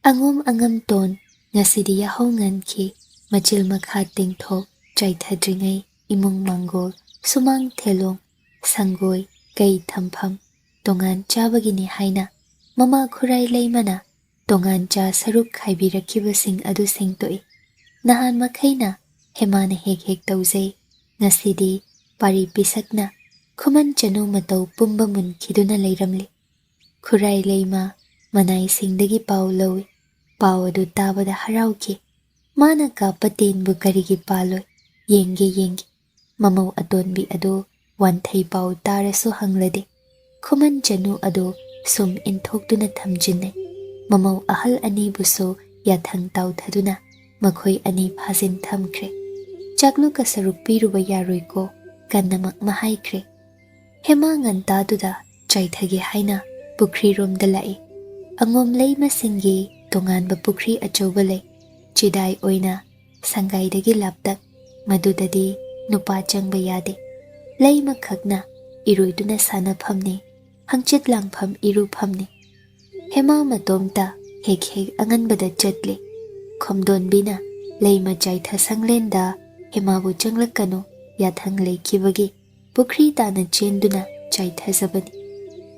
angom angam ton ngasidi yahau nganki machil makha tingthok chaithadringai imung mangol sumang thelong sangoi ꯀꯩ ꯊꯝꯐꯝ ꯇꯣꯉꯥꯟ ꯆꯥꯕꯒꯤꯅꯤ ꯍꯥꯏꯅ ꯃꯃꯥ ꯈꯨꯔꯥꯏ ꯂꯩꯃꯅ ꯇꯣꯉꯥꯟ ꯆꯥ ꯁꯔꯨꯛ ꯈꯥꯏꯕꯤꯔꯛꯈꯤꯕꯁꯤꯡ ꯑꯗꯨ ꯁꯦꯡꯗꯣꯛꯏ꯫ ꯅꯍꯥꯟ ꯃꯈꯩꯅ ꯍꯦꯃꯥꯅ ꯍꯦꯛ ꯍꯦꯛ ꯇꯧꯖꯩ, ꯉꯁꯤꯗꯤ ꯄꯥꯔꯤ ꯄꯤꯁꯛꯅ ꯈꯨꯃꯟ ꯆꯅꯨ ꯃꯇꯧ ꯄꯨꯝꯕ ꯃꯨꯟꯈꯤꯗꯨꯅ ꯂꯩꯔꯝꯂꯤ꯫ ꯈꯨꯔꯥꯏ ꯂꯩꯃ ꯃꯅꯥꯏꯁꯤꯡꯗꯒꯤ ꯄꯥꯎ ꯂꯧꯏ꯫ ꯄꯥꯎ ꯑꯗꯨ ꯇꯥꯕꯗ ꯍꯔꯥꯎꯈꯤ꯫ ꯃꯥꯅ ꯀꯥꯞꯄ ꯇꯦꯟꯕꯨ ꯀꯔꯤꯒꯤ ꯄꯥꯜꯂꯣꯏ, ꯌꯦꯡꯒꯦ꯫ ꯃꯃꯧ ꯑꯇꯣꯟꯕꯤ ꯑꯗꯨ ꯋꯥꯟꯊꯩ ꯄꯥꯎ ꯇꯥꯔꯁꯨ ꯍꯪꯂꯗꯦ꯫ ꯈꯨꯃꯟ ꯆꯅꯨ ꯑꯗꯨ ꯁꯨꯝ ꯏꯟꯊꯣꯛꯇꯨꯅ ꯊꯝꯖꯤꯟꯅꯩ꯫ ꯃꯃꯧ ꯑꯍꯜ ꯑꯅꯤꯕꯨꯁꯨ ꯌꯥꯊꯪ ꯇꯥꯎꯊꯗꯨꯅ ꯃꯈꯣꯏ ꯑꯅꯤ ꯐꯥꯖꯤꯟ ꯊꯝꯈ꯭ꯔꯦ꯫ ꯆꯥꯛꯂꯨꯛꯀ ꯁꯔꯨꯛ ꯄꯤꯔꯨꯕ ꯌꯥꯔꯣꯏꯀꯣ ꯀꯟꯅꯃꯛꯅ ꯍꯥꯏꯈ꯭ꯔꯦ꯫ ꯍꯦꯃꯥ ꯉꯟꯇꯥꯗꯨꯗ ꯆꯥꯏꯊꯒꯦ ꯍꯥꯏꯅ ꯄꯨꯈ꯭ꯔꯤꯔꯣꯝꯗ ꯂꯥꯛꯏ꯫ ꯑꯉꯣꯝ ꯂꯩꯃꯁꯤꯡꯒꯤ ꯇꯣꯉꯥꯟꯕ ꯄꯨꯈ꯭ꯔꯤ ꯑꯆꯧꯕ ꯂꯩ, ꯆꯤꯗꯥꯏ ꯑꯣꯏꯅ ꯁꯪꯒꯥꯏꯗꯒꯤ ꯂꯥꯞꯇꯛ, ꯃꯗꯨꯗꯗꯤ ꯅꯨꯄꯥ ꯆꯪꯕ ꯌꯥꯗꯦ꯫ ꯂꯩꯃꯈꯛꯅ ꯏꯔꯣꯏꯗꯨꯅ ꯁꯥꯟꯅꯐꯝꯅꯤ, ꯍꯪꯆꯤꯠ ꯂꯥꯡꯐꯝ ꯏꯔꯨꯐꯝꯅꯤ꯫ ꯍꯦꯃꯥ ꯃꯇꯣꯝꯇ ꯍꯦꯛ ꯑꯉꯟꯕꯗ ꯆꯠꯂꯤ꯫ ꯈꯣꯝꯗꯣꯟꯕꯤꯅ ꯂꯩꯃ ꯆꯥꯏꯊ ꯁꯪꯂꯦꯟꯗ ꯍꯦꯃꯥꯕꯨ ꯆꯪꯂꯛꯀꯅꯨ ꯌꯥꯊꯪ ꯂꯩꯈꯤꯕꯒꯤ ꯄꯨꯈ꯭ꯔꯤ ꯇꯥꯅ ꯆꯦꯟꯗꯨꯅ ꯆꯥꯏꯊꯖꯕꯅꯤ꯫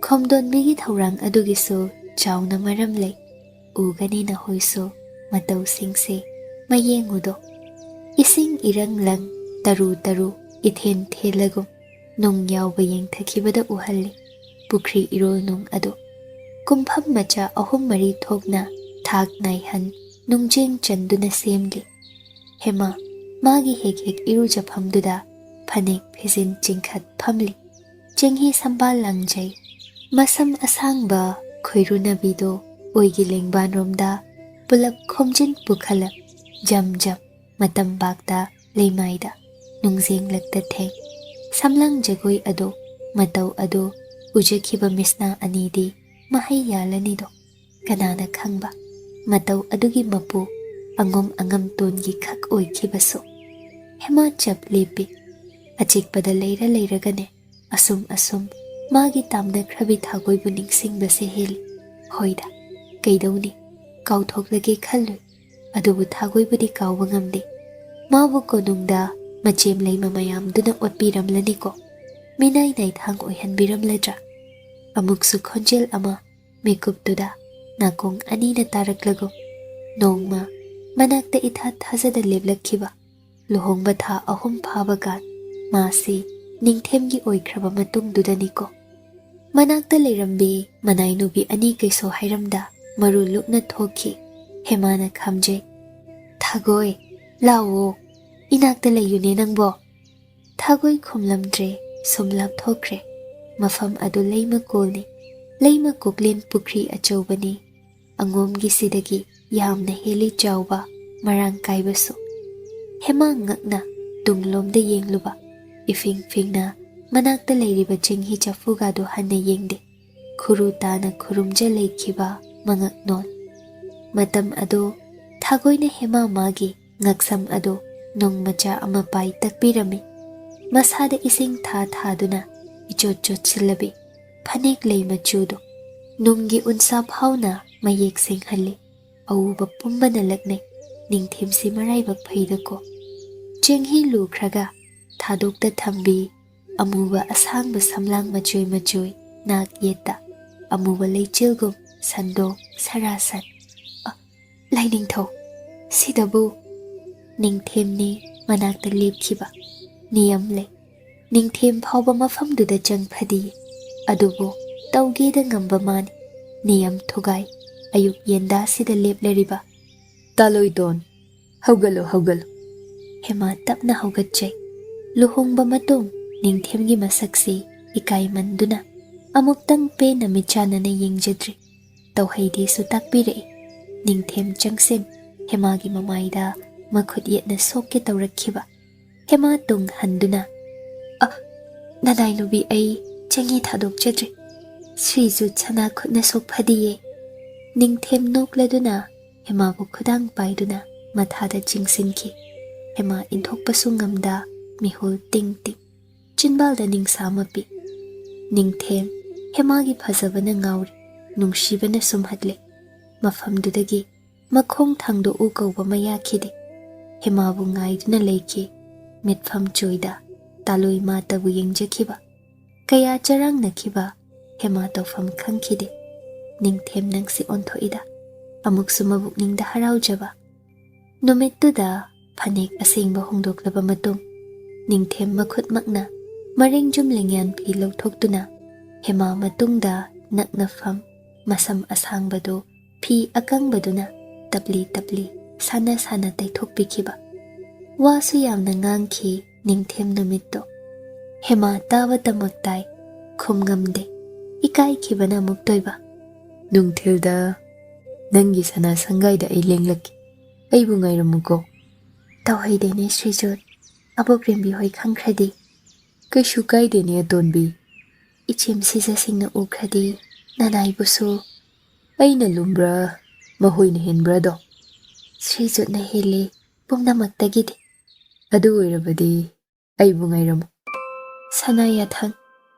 ꯈꯣꯝꯗꯣꯟꯕꯤꯒꯤ ꯊꯧꯔꯥꯡ ꯑꯗꯨꯒꯤꯁꯨ ꯆꯥꯎꯅ ꯃꯔꯝ ꯂꯩ꯫ ꯎꯒꯅꯤ ꯅꯈꯣꯏꯁꯨ ꯃꯇꯧꯁꯤꯡꯁꯦ ꯃꯌꯦꯡꯉꯨꯗꯣ꯫ ꯏꯁꯤꯡ ꯏꯔꯪ ꯂꯪ ꯇꯔꯨ ꯇꯔꯨ ꯏꯊꯦꯟ ꯊꯦꯜꯂꯒꯨꯝ ꯅꯨꯡ ꯌꯥꯎꯕ ꯌꯦꯡꯊꯈꯤꯕꯗ ꯎꯍꯜꯂꯤ ꯄꯨꯈ꯭ꯔꯤ ꯏꯔꯣꯜ ꯅꯨꯡ ꯑꯗꯨ꯫ ꯀꯨꯝꯐꯝ ꯃꯆꯥ 3-4 ꯊꯣꯛꯅ ꯊꯥꯛ ꯅꯥꯏꯍꯟ ꯅꯨꯡꯖꯦꯡ ꯆꯟꯗꯨꯅ ꯁꯦꯝꯂꯤ꯫ ꯍꯦꯃꯥ ꯃꯥꯒꯤ ꯍꯦꯛ ꯏꯔꯨꯖꯐꯝꯗꯨꯗ ꯐꯅꯦꯛ ꯐꯤꯖꯤꯟ ꯆꯤꯡꯈꯠ ꯐꯝꯂꯤ꯫ ꯆꯦꯡꯍꯤ ꯁꯝꯕꯥꯜ ꯂꯪꯖꯩ꯫ ꯃꯁꯝ ꯑꯁꯥꯡꯕ ꯈꯣꯏꯔꯨꯅꯕꯤꯗꯣ ꯑꯣꯏꯒꯤ ꯂꯦꯡꯕꯥꯟꯔꯣꯝꯗ ꯄꯨꯂꯞ ꯈꯣꯝꯖꯤꯟ ꯄꯨꯈꯠꯂꯞ ꯖꯝ ꯃꯇꯝꯕꯥꯛꯇ ꯂꯩꯃꯥꯏꯗ ꯅꯨꯡꯖꯦꯡꯂꯛꯇ ꯊꯦꯡ꯫ ꯁꯝꯂꯪ ꯖꯒꯣꯏ ꯑꯗꯣ ꯃꯇꯧ ꯑꯗꯣ ꯎꯖꯈꯤꯕ ꯃꯤꯁꯅꯥ ꯑꯅꯤꯗꯤ ꯃꯍꯩ ꯌꯥꯜꯂꯅꯤꯗꯣ꯫ ꯀꯅꯥꯅ ꯈꯪꯕ ꯃꯇꯧ ꯑꯗꯨꯒꯤ ꯃꯄꯨ ꯑꯉꯣꯝ ꯑꯉꯝꯇꯣꯟꯒꯤ ꯈꯛ ꯑꯣꯏꯈꯤꯕꯁꯨ꯫ ꯍꯦꯃꯥ ꯆꯞ ꯂꯦꯞꯄꯤ꯫ ꯑꯆꯤꯛꯄꯗ ꯂꯩꯔꯒꯅꯦ ꯑꯁꯨꯝ ꯃꯥꯒꯤ ꯇꯥꯝꯅꯈ꯭ꯔꯕꯤ ꯊꯥꯒꯣꯏꯕꯨ ꯅꯤꯡꯁꯤꯡꯕꯁꯦ ꯍꯦꯜꯂꯤ꯫ ꯍꯣꯏꯗ ꯀꯩꯗꯧꯅꯤ, ꯀꯥꯎꯊꯣꯛꯂꯒꯦ ꯈꯜꯂꯨꯏ, ꯑꯗꯨꯕꯨ ꯊꯥꯒꯣꯏꯕꯨꯗꯤ ꯀꯥꯎꯕ ꯉꯝꯗꯦ꯫ ꯃꯥꯕꯨ ꯀꯣꯅꯨꯡꯗ ꯃꯆꯦꯝ ꯂꯩꯃ ꯃꯌꯥꯝꯗꯨꯅ ꯑꯣꯠꯄꯤꯔꯝꯂꯅꯤꯀꯣ, ꯃꯤꯅꯥꯏ ꯅꯥꯏꯊꯥꯡ ꯑꯣꯏꯍꯟꯕꯤꯔꯝꯂꯗ꯭ꯔꯥ? ꯑꯃꯨꯛꯁꯨ ꯈꯣꯟꯖꯦꯜ ꯑꯃ ꯃꯤꯀꯨꯞꯇꯨꯗ ꯅꯥꯀꯣꯡ ꯑꯅꯤꯅ ꯇꯥꯔꯛꯂꯒꯨꯝ ꯅꯣꯡꯃ ꯃꯅꯥꯛꯇ ꯏꯊꯥ ꯊꯥꯖꯗ ꯂꯦꯞꯂꯛꯈꯤꯕ ꯂꯨꯍꯣꯡꯕ ꯊꯥ 3 ꯐꯥꯕꯀꯥꯟ ꯃꯥꯁꯤ ꯅꯤꯡꯊꯦꯝꯒꯤ ꯑꯣꯏꯈ꯭ꯔꯕ ꯃꯇꯨꯡꯗꯨꯗꯅꯤꯀꯣ꯫ ꯃꯅꯥꯛꯇ ꯂꯩꯔꯝꯕꯤ ꯃꯅꯥꯏ ꯅꯨꯕꯤ ꯑꯅꯤ ꯀꯩꯁꯨ ꯍꯥꯏꯔꯝꯗ ꯃꯔꯨ ꯂꯨꯞꯅ ꯊꯣꯛꯈꯤ꯫ ꯍꯦꯃꯥꯅ ꯈꯥꯝꯖꯩ꯫ ꯊꯥꯒꯣꯏ ꯂꯥꯛꯑꯣ, ꯏꯅꯥꯛꯇ ꯂꯩꯌꯨꯅꯦ ꯅꯪꯕꯣ꯫ ꯊꯥꯒꯣꯏ ꯈꯨꯝꯂꯝꯗ꯭ꯔꯦ, ꯁꯨꯝ ꯂꯥꯞꯊꯣꯛꯈ꯭ꯔꯦ꯫ ꯃꯐꯝ ꯑꯗꯨ ꯂꯩꯃ ꯀꯣꯜꯅꯤ, ꯂꯩꯃ ꯀꯣꯛꯂꯦꯟ ꯄꯨꯈ꯭ꯔꯤ ꯑꯆꯧꯕꯅꯤ꯫ ꯑꯉꯣꯝꯒꯤꯁꯤꯗꯒꯤ ꯌꯥꯝꯅ ꯍꯦꯜꯂꯤ ꯆꯥꯎꯕ, ꯃꯔꯥꯡ ꯀꯥꯏꯕꯁꯨ꯫ ꯍꯦꯃꯥ ꯉꯛꯅ ꯇꯨꯡꯂꯣꯝꯗ ꯌꯦꯡꯂꯨꯕ, ꯏꯐꯤꯡ ꯐꯤꯡꯅ ꯃꯅꯥꯛꯇ ꯂꯩꯔꯤꯕ ꯆꯦꯡꯍꯤ ꯆꯐꯨꯒꯗꯨ ꯍꯟꯅ ꯌꯦꯡꯗꯦ꯫ ꯈꯨꯔꯨ ꯇꯥꯅ ꯈꯨꯔꯨꯝꯖ ꯂꯩꯈꯤꯕ ꯃꯉꯛꯅꯣꯜ꯫ ꯃꯇꯝ ꯑꯗꯨ ꯊꯥꯒꯣꯏꯅ ꯍꯦꯃꯥ ꯃꯥꯒꯤ ꯉꯛꯁꯝ ꯑꯗꯨ ꯅꯨꯡ ꯃꯆꯥ ꯑꯃ ꯄꯥꯏ ꯇꯛꯄꯤꯔꯝꯃꯤ꯫ ꯃꯁꯥꯗ ꯏꯁꯤꯡ ꯊꯥꯗꯨꯅ ꯏꯆꯣꯠ ꯆꯣꯠꯁꯤꯜꯂꯕꯤ ꯐꯅꯦꯛ ꯂꯩ ꯃꯆꯨꯗꯨ ꯅꯨꯡꯒꯤ ꯎꯟꯁꯥ ꯐꯥꯎꯅ ꯃꯌꯦꯛ ꯁꯦꯡꯍꯜꯂꯤ꯫ ꯑꯎꯕ ꯄꯨꯝꯕꯅ ꯂꯛꯅꯩ, ꯅꯤꯡꯊꯦꯝꯁꯤ ꯃꯔꯥꯏꯕꯛ ꯐꯩꯗꯀꯣ꯫ ꯆꯦꯡꯍꯤ ꯂꯨꯈ꯭ꯔꯒ ꯊꯥꯗꯣꯛꯇ ꯊꯝꯕꯤ ꯑꯃꯨꯕ ꯑꯁꯥꯡꯕ ꯁꯝꯂꯥꯡ ꯃꯆꯣꯏ ꯅꯥꯛ ꯌꯦꯠꯇ ꯑꯃꯨꯕ ꯂꯩꯆꯤꯜꯒꯨꯝ ꯁꯟꯗꯣꯡ ꯁꯔꯥꯁꯟ꯫ ꯂꯥꯏꯅꯤꯡꯊꯧ, ꯁꯤꯗꯕꯨ? ꯅꯤꯡꯊꯦꯝꯅꯤ ꯃꯅꯥꯛꯇ ꯂꯦꯞꯈꯤꯕ꯫ ꯅꯤꯌꯝ ꯂꯩ, ꯅꯤꯡꯊꯦꯝ ꯐꯥꯎꯕ ꯃꯐꯝꯗꯨꯗ ꯆꯪꯐꯗꯤꯌꯦ, ꯑꯗꯨꯕꯨ ꯇꯧꯒꯦꯗ ꯉꯝꯕ ꯃꯥꯅꯤ꯫ ꯅꯤꯌꯝ ꯊꯨꯒꯥꯏ ꯑꯌꯨꯛ ꯌꯦꯟꯗꯥꯁꯤꯗ ꯂꯦꯞꯂꯔꯤꯕ꯫ ꯇꯥꯂꯣꯏꯗꯣꯟ, ꯍꯧꯒꯠꯂꯨ꯫ ꯍꯦꯃꯥ ꯇꯞꯅ ꯍꯧꯒꯠꯆꯩ꯫ ꯂꯨꯍꯣꯡꯕ ꯃꯇꯨꯡ ꯅꯤꯡꯊꯦꯝꯒꯤ ꯃꯁꯛꯁꯤ ꯏꯀꯥꯏꯃꯟꯗꯨꯅ ꯑꯃꯨꯛꯇꯪ ꯄꯦꯟꯅ ꯃꯤꯠꯆꯥꯟꯅꯅ ꯌꯦꯡꯖꯗ꯭ꯔꯤ꯫ ꯇꯧꯍꯩꯗꯦꯁꯨ ꯇꯥꯛꯄꯤꯔꯛꯏ꯫ ꯅꯤꯡꯊꯦꯝ ꯆꯪꯁꯤꯟ ꯍꯦꯃꯥꯒꯤ ꯃꯃꯥꯏꯗ ꯃꯈꯨꯠ ꯌꯦꯠꯅ ꯁꯣꯛꯀꯦ ꯇꯧꯔꯛꯈꯤꯕ꯫ ꯍꯦꯃꯥ ꯇꯨꯡ ꯍꯟꯗꯨꯅ ꯅꯅꯥꯏ ꯅꯨꯕꯤ, ꯑꯩ ꯆꯦꯡꯍꯤ ꯊꯥꯗꯣꯛꯆꯗ꯭ꯔꯤ, ꯁ꯭ꯔꯤꯖꯨꯠ ꯁꯅꯥ ꯈꯨꯠꯅ ꯁꯣꯛꯐꯗꯤꯌꯦ꯫ ꯅꯤꯡꯊꯦꯝ ꯅꯣꯛꯂꯗꯨꯅ ꯍꯦꯃꯥꯕꯨ ꯈꯨꯗꯥꯡ ꯄꯥꯏꯗꯨꯅ ꯃꯊꯥꯗ ꯆꯤꯡꯁꯤꯟꯈꯤ꯫ ꯍꯦꯃꯥ ꯏꯟꯊꯣꯛꯄꯁꯨ ꯉꯝꯗ ꯃꯤꯍꯨꯜ ꯇꯤꯡ ꯆꯤꯟꯕꯥꯜꯗ ꯅꯤꯡꯁꯥ ꯃꯄꯤ꯫ ꯅꯤꯡꯊꯦꯝ ꯍꯦꯃꯥꯒꯤ ꯐꯖꯕꯅ ꯉꯥꯎꯔꯤ, ꯅꯨꯡꯁꯤꯕꯅ ꯁꯨꯝꯍꯠꯂꯤ꯫ ꯃꯐꯝꯗꯨꯗꯒꯤ ꯃꯈꯣꯡ ꯊꯥꯡꯗꯣꯛꯎ ꯀꯧꯕ ꯃꯌꯥꯈꯤꯗꯦ꯫ ꯍꯦꯃꯥꯕꯨ ꯉꯥꯏꯗꯨꯅ ꯂꯩꯈꯤ꯫ ꯃꯤꯠꯐꯝ ꯆꯣꯏꯗ ꯇꯥꯂꯣꯏ ꯃꯥꯇꯕꯨ ꯌꯦꯡꯖꯈꯤꯕ꯫ Kaya charang nakhiba hema tawfam khangkhide. Ningthem nangsi onthoida. Amuk sumabuk ningda haraujaba. Numittuda phanek asengba hongdoklaba matung Ningthem makhut makna mareng jumlengyan pi lawthoktuna hema matungda nakna fam masam asangbado pi akangbaduna tapli tapli sana sana taithokpikhiba. Wasu yamna ngangki Ningthem numitto. Hema tawatamagtai khumngamde ikai khibana muktoiba. Nungthilda nangi sana sangaida ai lenglaki. Aibu ngairamuko. Tawhaidene Srijot abogrembi hoi khangkhradi. Kaishu kaidene atonbi. Ichim sisa singna ukhradi nanaibusu. Aina lumbra mahoina henbra do. Srijot na hele pumnamaktagidi. Adu oirabadi aibu ngairamu. Sana yathang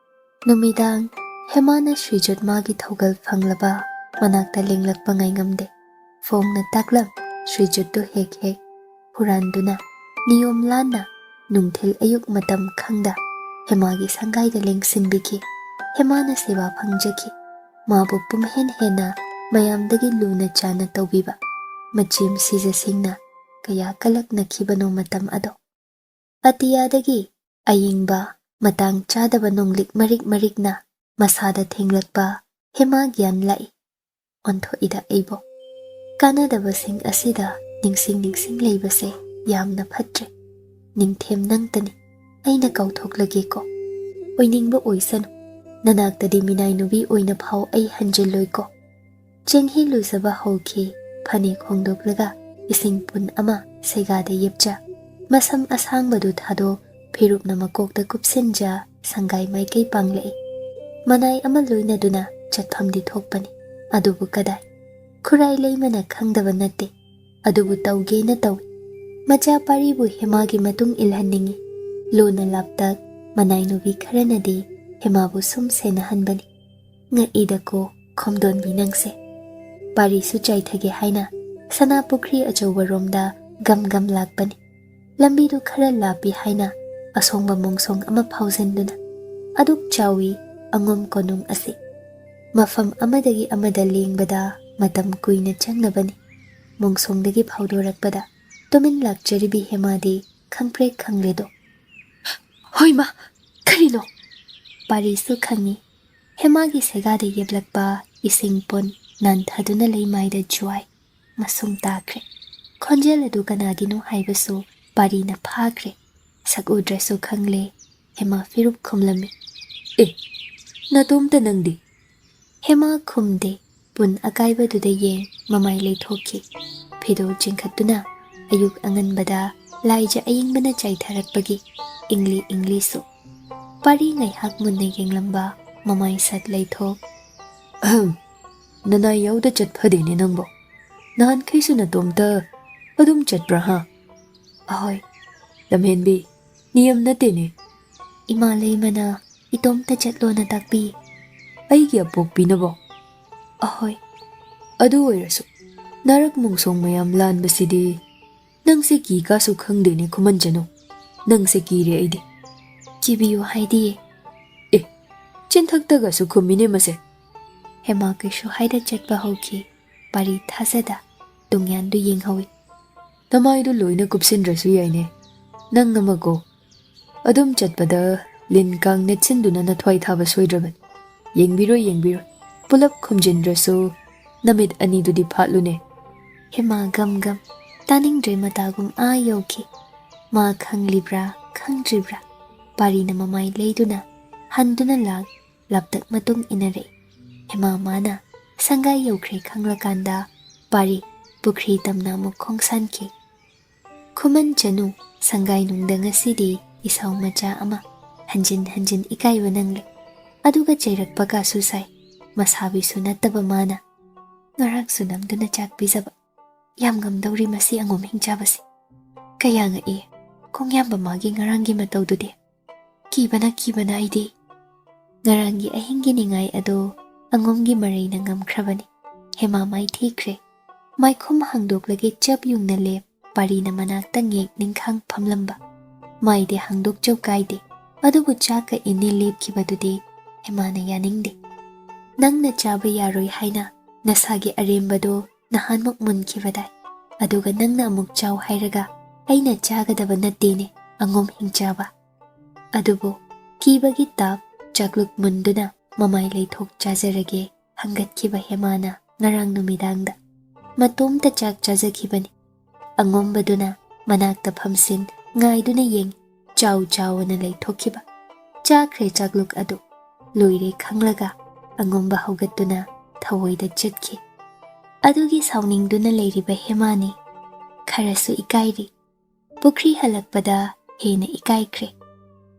numidang hemana Srijot magi thogal phanglaba manakta lenglakpa ngai ngamde. Phongna taklam Srijot to hek hek huranduna niyom lana nungthil ayuk matam khangda hemagi sangaida lengsinbiki. Hemana seva phangjaki mabu pumhen hena mayamdagi luna chana tawbiba. Machim sija singna kaya kalak nakhibano matam ado. Atiyadagi ayingba matang chadaba nonglik marik marikna masada thenglakpa hema gyan lai. Ontho ida aibo. Kanadaba sing asida ningsing leibase yamna phatre. Ningthem nangtani aina kauthokhlage ko. Oiningba oisanu nanaktadi minai nubi oina phau ai hanjelloi ko. Chenghi luisaba hauki phanek hongdoklaga ising pun ama segada yepcha. Masam asangbadu thado phirupna makokta kupsinja sangai maikei panglei. Manai ama loina duna chatphamdi thokpani. Adubu kadai. Khurai leimana khangdaba natte. Adubu tauge na tawi. Macha paribu hemagi matung ilhanningi. Lona laptak manai nubi kharanadi hemabu sum sena hanbani. Nga ida ko khomdon binangse. Pari su chaithage haina sana pukri achauba romda gam gam lakpani. Lambidu khara lapi haina asongba mongsong ama phausenduna. Aduk chawi angom konung ase. Mafam amadagi amada lengbada matam kuina changnabani. Mongsongdagi phaudorakpada tumin lakjaribi hemadi khangpre khangledo. Hoima karino parisu khangi hemagi segada yeblakpa isingpon nanthaduna leimaida juai masum takre. Khonjel adu kanagino haibasu parina phakre. Sakudrasu khangle hema firup khumlami. Natomta nangdi. Hema khumde pun akaibaduda yeng mamai leithoki. Phidol jingkhatuna ayuk anganbada laija ayingbana chaitharakpagi ingli su. Pari ngaihak munna yenglamba mamai sat leithok. Nanai yauda chatphadene nangbo. Nahan kaisu natomta adum chatbra ha. Ahoy. Lamhenbi niyam natene. Ima leimana itomta chatlo na takpi. Aigi apokpinabo. Ahoy. Adu oirasu narak mongsong mayam lanbasidi nangse ki kasu khangdene Khuman Chanu. Nangse kire aidi. Kibiyu haidi. Chinthaktaga su khumine mase. Hema kaishu haida chatpa hauki. Pari thasada tungyandu yenghawi. Tamaidu loina kupsindrasu yaine. Nang namago. Adum chatpada linkang netsinduna nathwai thaba soidraban. Yengbiro. Pulap khumjindrasu namit anidudi phatlune. Hema gam taningdre matagum yoki. Ma khanglibra khangdribra. Pari na mamai leiduna handuna lag laptak matung inare. Hema mana sangai yokre khanglakanda pari pukri tamna mukhongsanki. Khuman Chanu sangai nungda ngasidi isaw macha ama hanjin ikaiba nangle. Aduga chairakpa kasu sai masabi su nattaba mana. Ngarak su namduna chak pizaba. Yam ngamdawri masi angom hingjabasi. Kaya nga kung yamba magi ngarangi matawdude. Kibana aidi. Ngarangi ahingi ningay ado angomgi maray na ngamkrabani. Hema may tikre. May kumhangdok lagi chab yung nalep pari na manakta ngek Tingkhang pamlamba. May de hangdok jaw kaide. ꯑꯗꯨꯕꯨ ꯆꯥꯛꯀ ꯏꯅꯤ ꯂꯦꯞꯈꯤꯕꯗꯨꯗꯤ ꯍꯦꯃꯥꯅ ꯌꯥꯅꯤꯡꯗꯦ꯫ ꯅꯪꯅ ꯆꯥꯕ ꯌꯥꯔꯣꯏ ꯍꯥꯏꯅ ꯅꯁꯥꯒꯤ ꯑꯔꯦꯝꯕꯗꯣ ꯅꯍꯥꯟꯃꯨꯛ ꯃꯨꯟꯈꯤꯕꯗꯥꯏ, ꯑꯗꯨꯒ ꯅꯪꯅ ꯑꯃꯨꯛ ꯆꯥꯎ ꯍꯥꯏꯔꯒ ꯑꯩꯅ ꯆꯥꯒꯗꯕ ꯅꯠꯇꯦꯅꯦ ꯑꯉꯣꯝ ꯍꯤꯡꯆꯥꯕ꯫ ꯑꯗꯨꯕꯨ ꯀꯤꯕꯒꯤ ꯇꯥꯞ ꯆꯥꯛꯂꯨꯛ ꯃꯨꯟꯗꯨꯅ ꯃꯃꯥꯏ ꯂꯩꯊꯣꯛ ꯆꯥꯖꯔꯒꯦ ꯍꯪꯒꯠꯈꯤꯕ ꯍꯦꯃꯥꯅ ꯉꯔꯥꯡ ꯅꯨꯃꯤꯗꯥꯡꯗ ꯃꯇꯣꯝꯇ ꯆꯥꯛ ꯆꯥꯖꯈꯤꯕꯅꯤ꯫ ꯑꯉꯣꯝꯕꯗꯨꯅ ꯃꯅꯥꯛꯇ ꯐꯝꯁꯤꯟ ꯉꯥꯏꯗꯨꯅ ꯌꯦꯡꯉꯤ, ꯆꯥꯎ ꯆꯥꯎꯅ ꯂꯩꯊꯣꯛꯈꯤꯕ꯫ ꯆꯥꯈ꯭ꯔꯦ ꯆꯥꯛꯂꯨꯛ ꯑꯗꯨ꯫ ꯂꯣꯏꯔꯦ ꯈꯪꯂꯒ ꯑꯉꯣꯝꯕ ꯍꯧꯒꯠꯇꯨꯅ ꯊꯑꯣꯏꯗ ꯆꯠꯈꯤ꯫ ꯑꯗꯨꯒꯤ ꯁꯥꯎꯅꯤꯡꯗꯨꯅ ꯂꯩꯔꯤꯕ ꯍꯦꯃꯥꯅꯤ ꯈꯔꯁꯨ ꯏꯀꯥꯏꯔꯤ꯫ ꯄꯨꯈ꯭ꯔꯤ ꯍꯜꯂꯛꯄꯗ ꯍꯦꯟꯅ ꯏꯀꯥꯏꯈ꯭ꯔꯦ꯫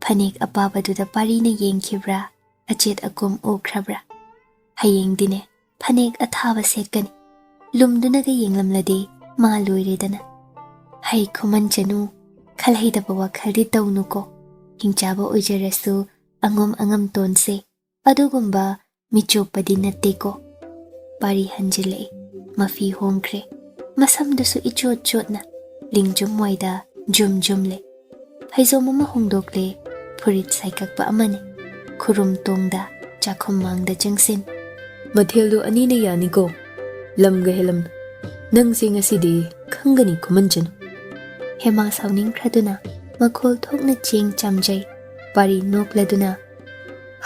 ꯐꯅꯦꯛ ꯑꯄꯥꯕꯗꯨꯗ ꯄꯥꯔꯤꯅ ꯌꯦꯡꯈꯤꯕ꯭ꯔꯥ, ꯑꯆꯦꯠ ꯑꯀꯣꯝ ꯎꯈ꯭ꯔꯕ꯭ꯔꯥ? ꯍꯌꯦꯡꯗꯤꯅꯦ ꯐꯅꯦꯛ ꯑꯊꯥꯕ ꯁꯦꯠꯀꯅꯤ꯫ ꯂꯨꯝꯗꯨꯅꯒ ꯌꯦꯡꯂꯝꯂꯗꯤ ꯃꯥ ꯂꯣꯏꯔꯦꯗꯅ꯫ ꯍꯩ ꯈꯨꯃꯟ ꯆꯅꯨ, ꯈꯜꯍꯩꯗꯕ ꯋꯥꯈꯜꯗꯤ ꯇꯧꯅꯨꯀꯣ꯫ ꯍꯤꯡꯆꯥꯕ ꯑꯣꯏꯖꯔꯁꯨ ꯑꯉꯣꯝ ꯑꯉꯝꯇꯣꯟꯁꯦ ꯑꯗꯨꯒꯨꯝꯕ ꯃꯤꯆꯣꯞꯄꯗꯤ ꯅꯠꯇꯦꯀꯣ꯫ ꯄꯥꯔꯤ ꯍꯟꯖꯤꯜꯂꯛꯏ, ꯃꯐꯤ ꯍꯣꯡꯈ꯭ꯔꯦ, ꯃꯁꯝꯗꯨꯁꯨ ꯏꯆꯣꯠ ꯆꯣꯠꯅ ꯂꯤꯡꯖꯨꯝ ꯋꯥꯏꯗ ꯖꯨꯝ ꯖꯨꯝꯂꯦ꯫ ꯐꯩꯖꯣꯝ ꯑꯃ ꯍꯣꯡꯗꯣꯛꯂꯦ, ꯐꯨꯔꯤꯠ ꯁꯥꯏꯀꯛꯄ ꯑꯃꯅꯤ, ꯈꯨꯔꯨꯝ ꯇꯣꯡꯗ ꯆꯥꯛꯈꯨꯝ ꯃꯥꯡꯗ ꯆꯪꯁꯤꯟ꯫ ꯃꯊꯦꯜꯗꯣ ꯑꯅꯤꯅ ꯌꯥꯅꯤꯀꯣ, ꯂꯝꯒ ꯍꯦꯜꯂꯝꯅ꯫ ꯅꯪꯁꯦ ꯉꯁꯤꯗꯤ ꯈꯪꯒꯅꯤ ꯈꯨꯃꯟ ꯆꯅꯨ꯫ ꯍꯦꯃꯥ ꯁꯥꯎꯅꯤꯡꯈ꯭ꯔꯗꯨꯅ ꯃꯈꯣꯜ ꯊꯣꯛꯅ ꯆꯦꯡ ꯆꯥꯝꯖꯩ꯫ ꯄꯥꯔꯤ ꯅꯣꯛꯂꯗꯨꯅ,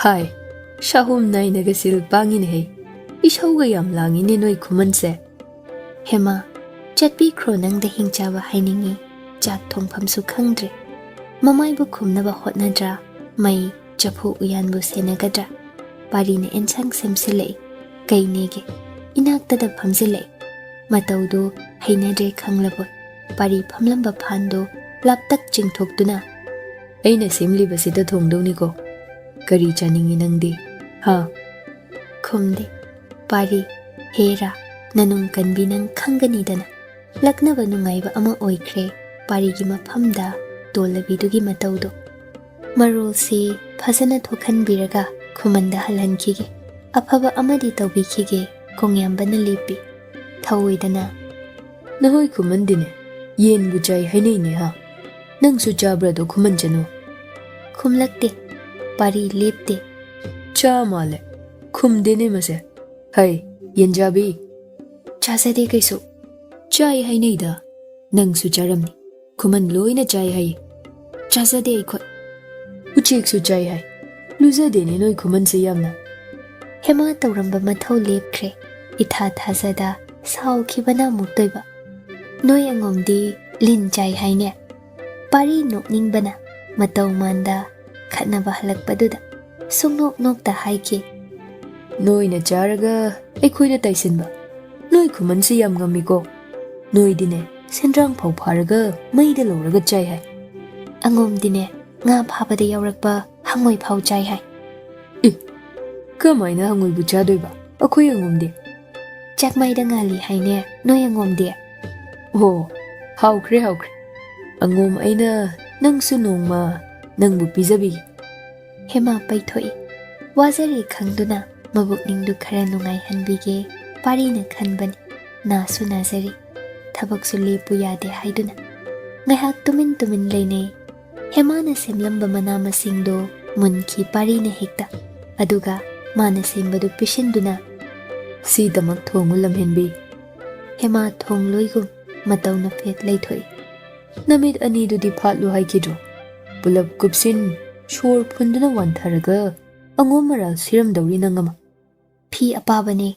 ꯍꯥꯏ, ꯁꯥꯍꯨꯝ ꯅꯥꯏꯅꯒ ꯁꯤꯜ ꯄꯥꯡꯉꯤꯅꯦꯍꯦ, ꯏꯁꯧꯒ ꯌꯥꯝ ꯂꯥꯡꯉꯤꯅꯦ ꯅꯣꯏ ꯈꯨꯃꯟꯁꯦ꯫ ꯍꯦꯃꯥ, ꯆꯠꯄꯤꯈ꯭ꯔꯣ, ꯅꯪꯗ ꯍꯤꯡꯆꯥꯕ ꯍꯥꯏꯅꯤꯡꯉꯤ, ꯆꯥꯛ ꯊꯣꯡꯐꯝꯁꯨ ꯈꯪꯗ꯭ꯔꯦ꯫ ꯃꯃꯥꯏꯕꯨ ꯈꯨꯝꯅꯕ ꯍꯣꯠꯅꯗ꯭ꯔꯥ, ꯃꯩ ꯆꯐꯨ ꯎꯌꯥꯟꯕꯨ ꯁꯦꯟꯅꯒꯗ꯭ꯔꯥ? ꯄꯥꯔꯤꯅ ꯑꯦꯟꯁꯥꯡ ꯁꯦꯝꯁꯤꯜꯂꯛꯏ, ꯀꯩꯅꯦꯒꯦ ꯏꯅꯥꯛꯇꯗ ꯐꯝꯖꯤꯜꯂꯛꯏ꯫ ꯃꯇꯧꯗꯨ ꯍꯩꯅꯗ꯭ꯔꯦ ꯈꯪꯂꯕꯣꯏ ꯄꯥꯔꯤ ꯐꯝꯂꯝꯕ ꯐꯥꯟꯗꯨ ꯂꯥꯞꯇꯛ ꯆꯤꯡꯊꯣꯛꯇꯨꯅ, ꯑꯩꯅ ꯁꯦꯝꯂꯤꯕꯁꯤꯗ ꯊꯣꯡꯗꯧꯅꯤꯀꯣ, ꯀꯔꯤ ꯆꯥꯅꯤꯡꯉꯤ ꯅꯪꯗꯤ? ꯍꯥ? ꯈꯨꯝꯗꯦ꯫ ꯄꯥꯔꯤ, ꯍꯦꯔꯥ, ꯅꯅꯨꯡ ꯀꯟꯕꯤ ꯅꯪ ꯈꯪꯒꯅꯤꯗꯅ꯫ ꯂꯛꯅꯕ ꯅꯨꯡꯉꯥꯏꯕ ꯑꯃ ꯑꯣꯏꯈ꯭ꯔꯦ ꯄꯥꯔꯤꯒꯤ ꯃꯐꯝꯗ ꯇꯣꯜꯂꯕꯤꯗꯨꯒꯤ ꯃꯇꯧꯗꯣ꯫ ꯃꯔꯣꯜꯁꯤ ꯐꯖꯅ ꯊꯣꯛꯍꯟꯕꯤꯔꯒ ꯈꯨꯃꯟꯗ ꯍꯜꯍꯟꯈꯤꯒꯦ, ꯑꯐꯕ ꯑꯃꯗꯤ ꯇꯧꯕꯤꯈꯤꯒꯦ ꯀꯣꯡꯌꯥꯝꯕꯅ ꯂꯦꯞꯄꯤ꯫ ꯊꯧꯑꯣꯏꯗꯅ, ꯅꯍꯣꯏ ꯈꯨꯃꯟꯗꯤꯅꯦ ꯌꯦꯟꯕꯨ ꯆꯥꯏ ꯍꯥꯏꯅꯩꯅꯦ ꯍꯥ? ꯅꯪꯁꯨ ꯆꯥꯕ꯭ꯔꯥꯗꯣ ꯈꯨꯃꯟ ꯆꯅꯨ? ꯈꯨꯝꯂꯛꯇꯦ꯫ ꯄꯥꯔꯤ ꯂꯦꯞꯇꯦ꯫ ꯆꯥ ꯃꯥꯜꯂꯦ, ꯈꯨꯝꯗꯦꯅꯦ ꯃꯁꯦ꯫ ꯍꯩ ꯌꯦꯟꯖꯥꯕꯤ, ꯆꯥꯖꯗꯦ ꯀꯩꯁꯨ꯫ ꯆꯥꯏ ꯍꯥꯏꯅꯩꯗ, ꯅꯪꯁꯨ ꯆꯥꯔꯝꯅꯤ, ꯈꯨꯃꯟ ꯂꯣꯏꯅ ꯆꯥꯏ ꯍꯥꯏꯌꯦ꯫ ꯆꯥꯖꯗꯦ ꯑꯩꯈꯣꯏ꯫ ꯎꯆꯦꯛꯁꯨ ꯆꯥꯏ ꯍꯥꯏ, ꯂꯨꯖꯗꯦꯅꯦ ꯅꯣꯏ ꯈꯨꯃꯟꯁꯦ ꯌꯥꯝꯅ꯫ ꯍꯦꯃꯥ ꯇꯧꯔꯝꯕ ꯃꯊꯧ ꯂꯦꯞꯈ꯭ꯔꯦ꯫ ꯏꯊꯥ ꯊꯥꯖꯗ ꯁꯥꯎꯈꯤꯕꯅ ꯑꯃꯨꯛꯇꯣꯏꯕ꯫ ꯅꯣꯏ ꯑꯉꯣꯝꯗꯤ ꯂꯤꯟ ꯆꯥꯏ ꯍꯥꯏꯅꯦ? ꯄꯥꯔꯤ ꯅꯣꯛꯅꯤꯡꯕꯅ ꯃꯇꯧ ꯃꯥꯟꯗ ꯈꯠꯅꯕ ꯍꯜꯂꯛꯄꯗꯨꯗ ꯁꯨꯡꯅꯣꯛ ꯅꯣꯛꯇ ꯍꯥꯏꯈꯤ, ꯅꯣꯏꯅ ꯆꯥꯔꯒ ꯑꯩꯈꯣꯏꯗ ꯇꯥꯏꯁꯤꯟꯕ, ꯅꯣꯏ ꯈꯨꯃꯟꯁꯤ ꯌꯥꯝ ꯉꯝꯃꯤꯀꯣ꯫ ꯅꯣꯏꯗꯤꯅꯦ ꯁꯦꯟꯗ꯭ꯔꯥꯡ ꯐꯥꯎ ꯐꯥꯔꯒ ꯃꯩꯗ ꯂꯧꯔꯒ ꯆꯥꯏ ꯍꯥꯏ꯫ ꯑꯉꯣꯝꯗꯤꯅꯦ ꯉꯥ ꯐꯥꯕꯗ ꯌꯥꯎꯔꯛꯄ ꯍꯪꯉꯣꯏ ꯐꯥꯎ ꯆꯥꯏ ꯍꯥꯏ꯫ ꯏ, ꯀꯃꯥꯏꯅ ꯍꯪꯉꯣꯏꯕꯨ ꯆꯥꯗꯣꯏꯕ ꯑꯩꯈꯣꯏ ꯑꯉꯣꯝꯗꯤ? ꯆꯥꯛꯃꯩꯗ ꯉꯥꯜꯂꯤ ꯍꯥꯏꯅꯦ ꯅꯣꯏ ꯑꯉꯣꯝꯗꯤ꯫ ꯑꯣ, ꯍꯥꯎꯈ꯭ꯔꯦ ꯍꯥꯎꯈ꯭ꯔꯦ, ꯑꯉꯣꯝ ꯑꯩꯅ ꯅꯪꯁꯨ ꯅꯣꯡꯃ ꯅꯪꯕꯨ ꯄꯤꯖꯕꯤꯒꯦ꯫ ꯍꯦꯃꯥ ꯄꯩꯊꯣꯛꯏ꯫ ꯋꯥꯖꯔꯦ ꯈꯪꯗꯨꯅ ꯃꯕꯨꯛꯅꯤꯡꯗꯨ ꯈꯔ ꯅꯨꯡꯉꯥꯏꯍꯟꯕꯤꯒꯦ ꯄꯥꯔꯤꯅ ꯈꯟꯕꯅꯤ꯫ ꯅꯥꯁꯨ ꯅꯥꯖꯔꯤ, ꯊꯕꯛꯁꯨ ꯂꯦꯞꯄꯨ ꯌꯥꯗꯦ ꯍꯥꯏꯗꯨꯅ ꯉꯥꯏꯍꯥꯛ ꯇꯨꯃꯤꯟ ꯇꯨꯃꯤꯟ ꯂꯩꯅꯩ꯫ ꯍꯦꯃꯥꯅ ꯁꯦꯝꯂꯝꯕ ꯃꯅꯥ ꯃꯁꯤꯡꯗꯣ ꯃꯨꯟꯈꯤ ꯄꯥꯔꯤꯅ ꯍꯦꯛꯇ, ꯑꯗꯨꯒ ꯃꯥꯅ ꯁꯦꯝꯕꯗꯨ ꯄꯤꯁꯤꯟꯗꯨꯅ, ꯁꯤꯗꯃꯛ ꯊꯣꯡꯉꯨ ꯂꯝꯍꯦꯟꯕꯤ꯫ ꯍꯦꯃꯥ ꯊꯣꯡꯂꯣꯏꯒꯨꯝ ꯃꯇꯧ ꯅꯐꯦꯠ ꯂꯩꯊꯣꯛꯏ꯫ ꯅꯨꯃꯤꯠ ꯑꯅꯤꯗꯨꯗꯤ ꯐꯥꯠꯂꯨ ꯍꯥꯏꯈꯤꯗ꯭ꯔꯣ? ꯄꯨꯂꯞ ꯀꯨꯞꯁꯤꯟ ꯁꯣꯔ ꯐꯨꯟꯗꯨꯅ ꯋꯥꯟꯊꯔꯒ ꯑꯉꯣꯝ ꯃꯔꯥꯜ ꯁꯤꯔꯝꯗꯧꯔꯤ ꯅꯪ ꯑꯃ꯫ ꯐꯤ ꯑꯄꯥꯕꯅꯦ,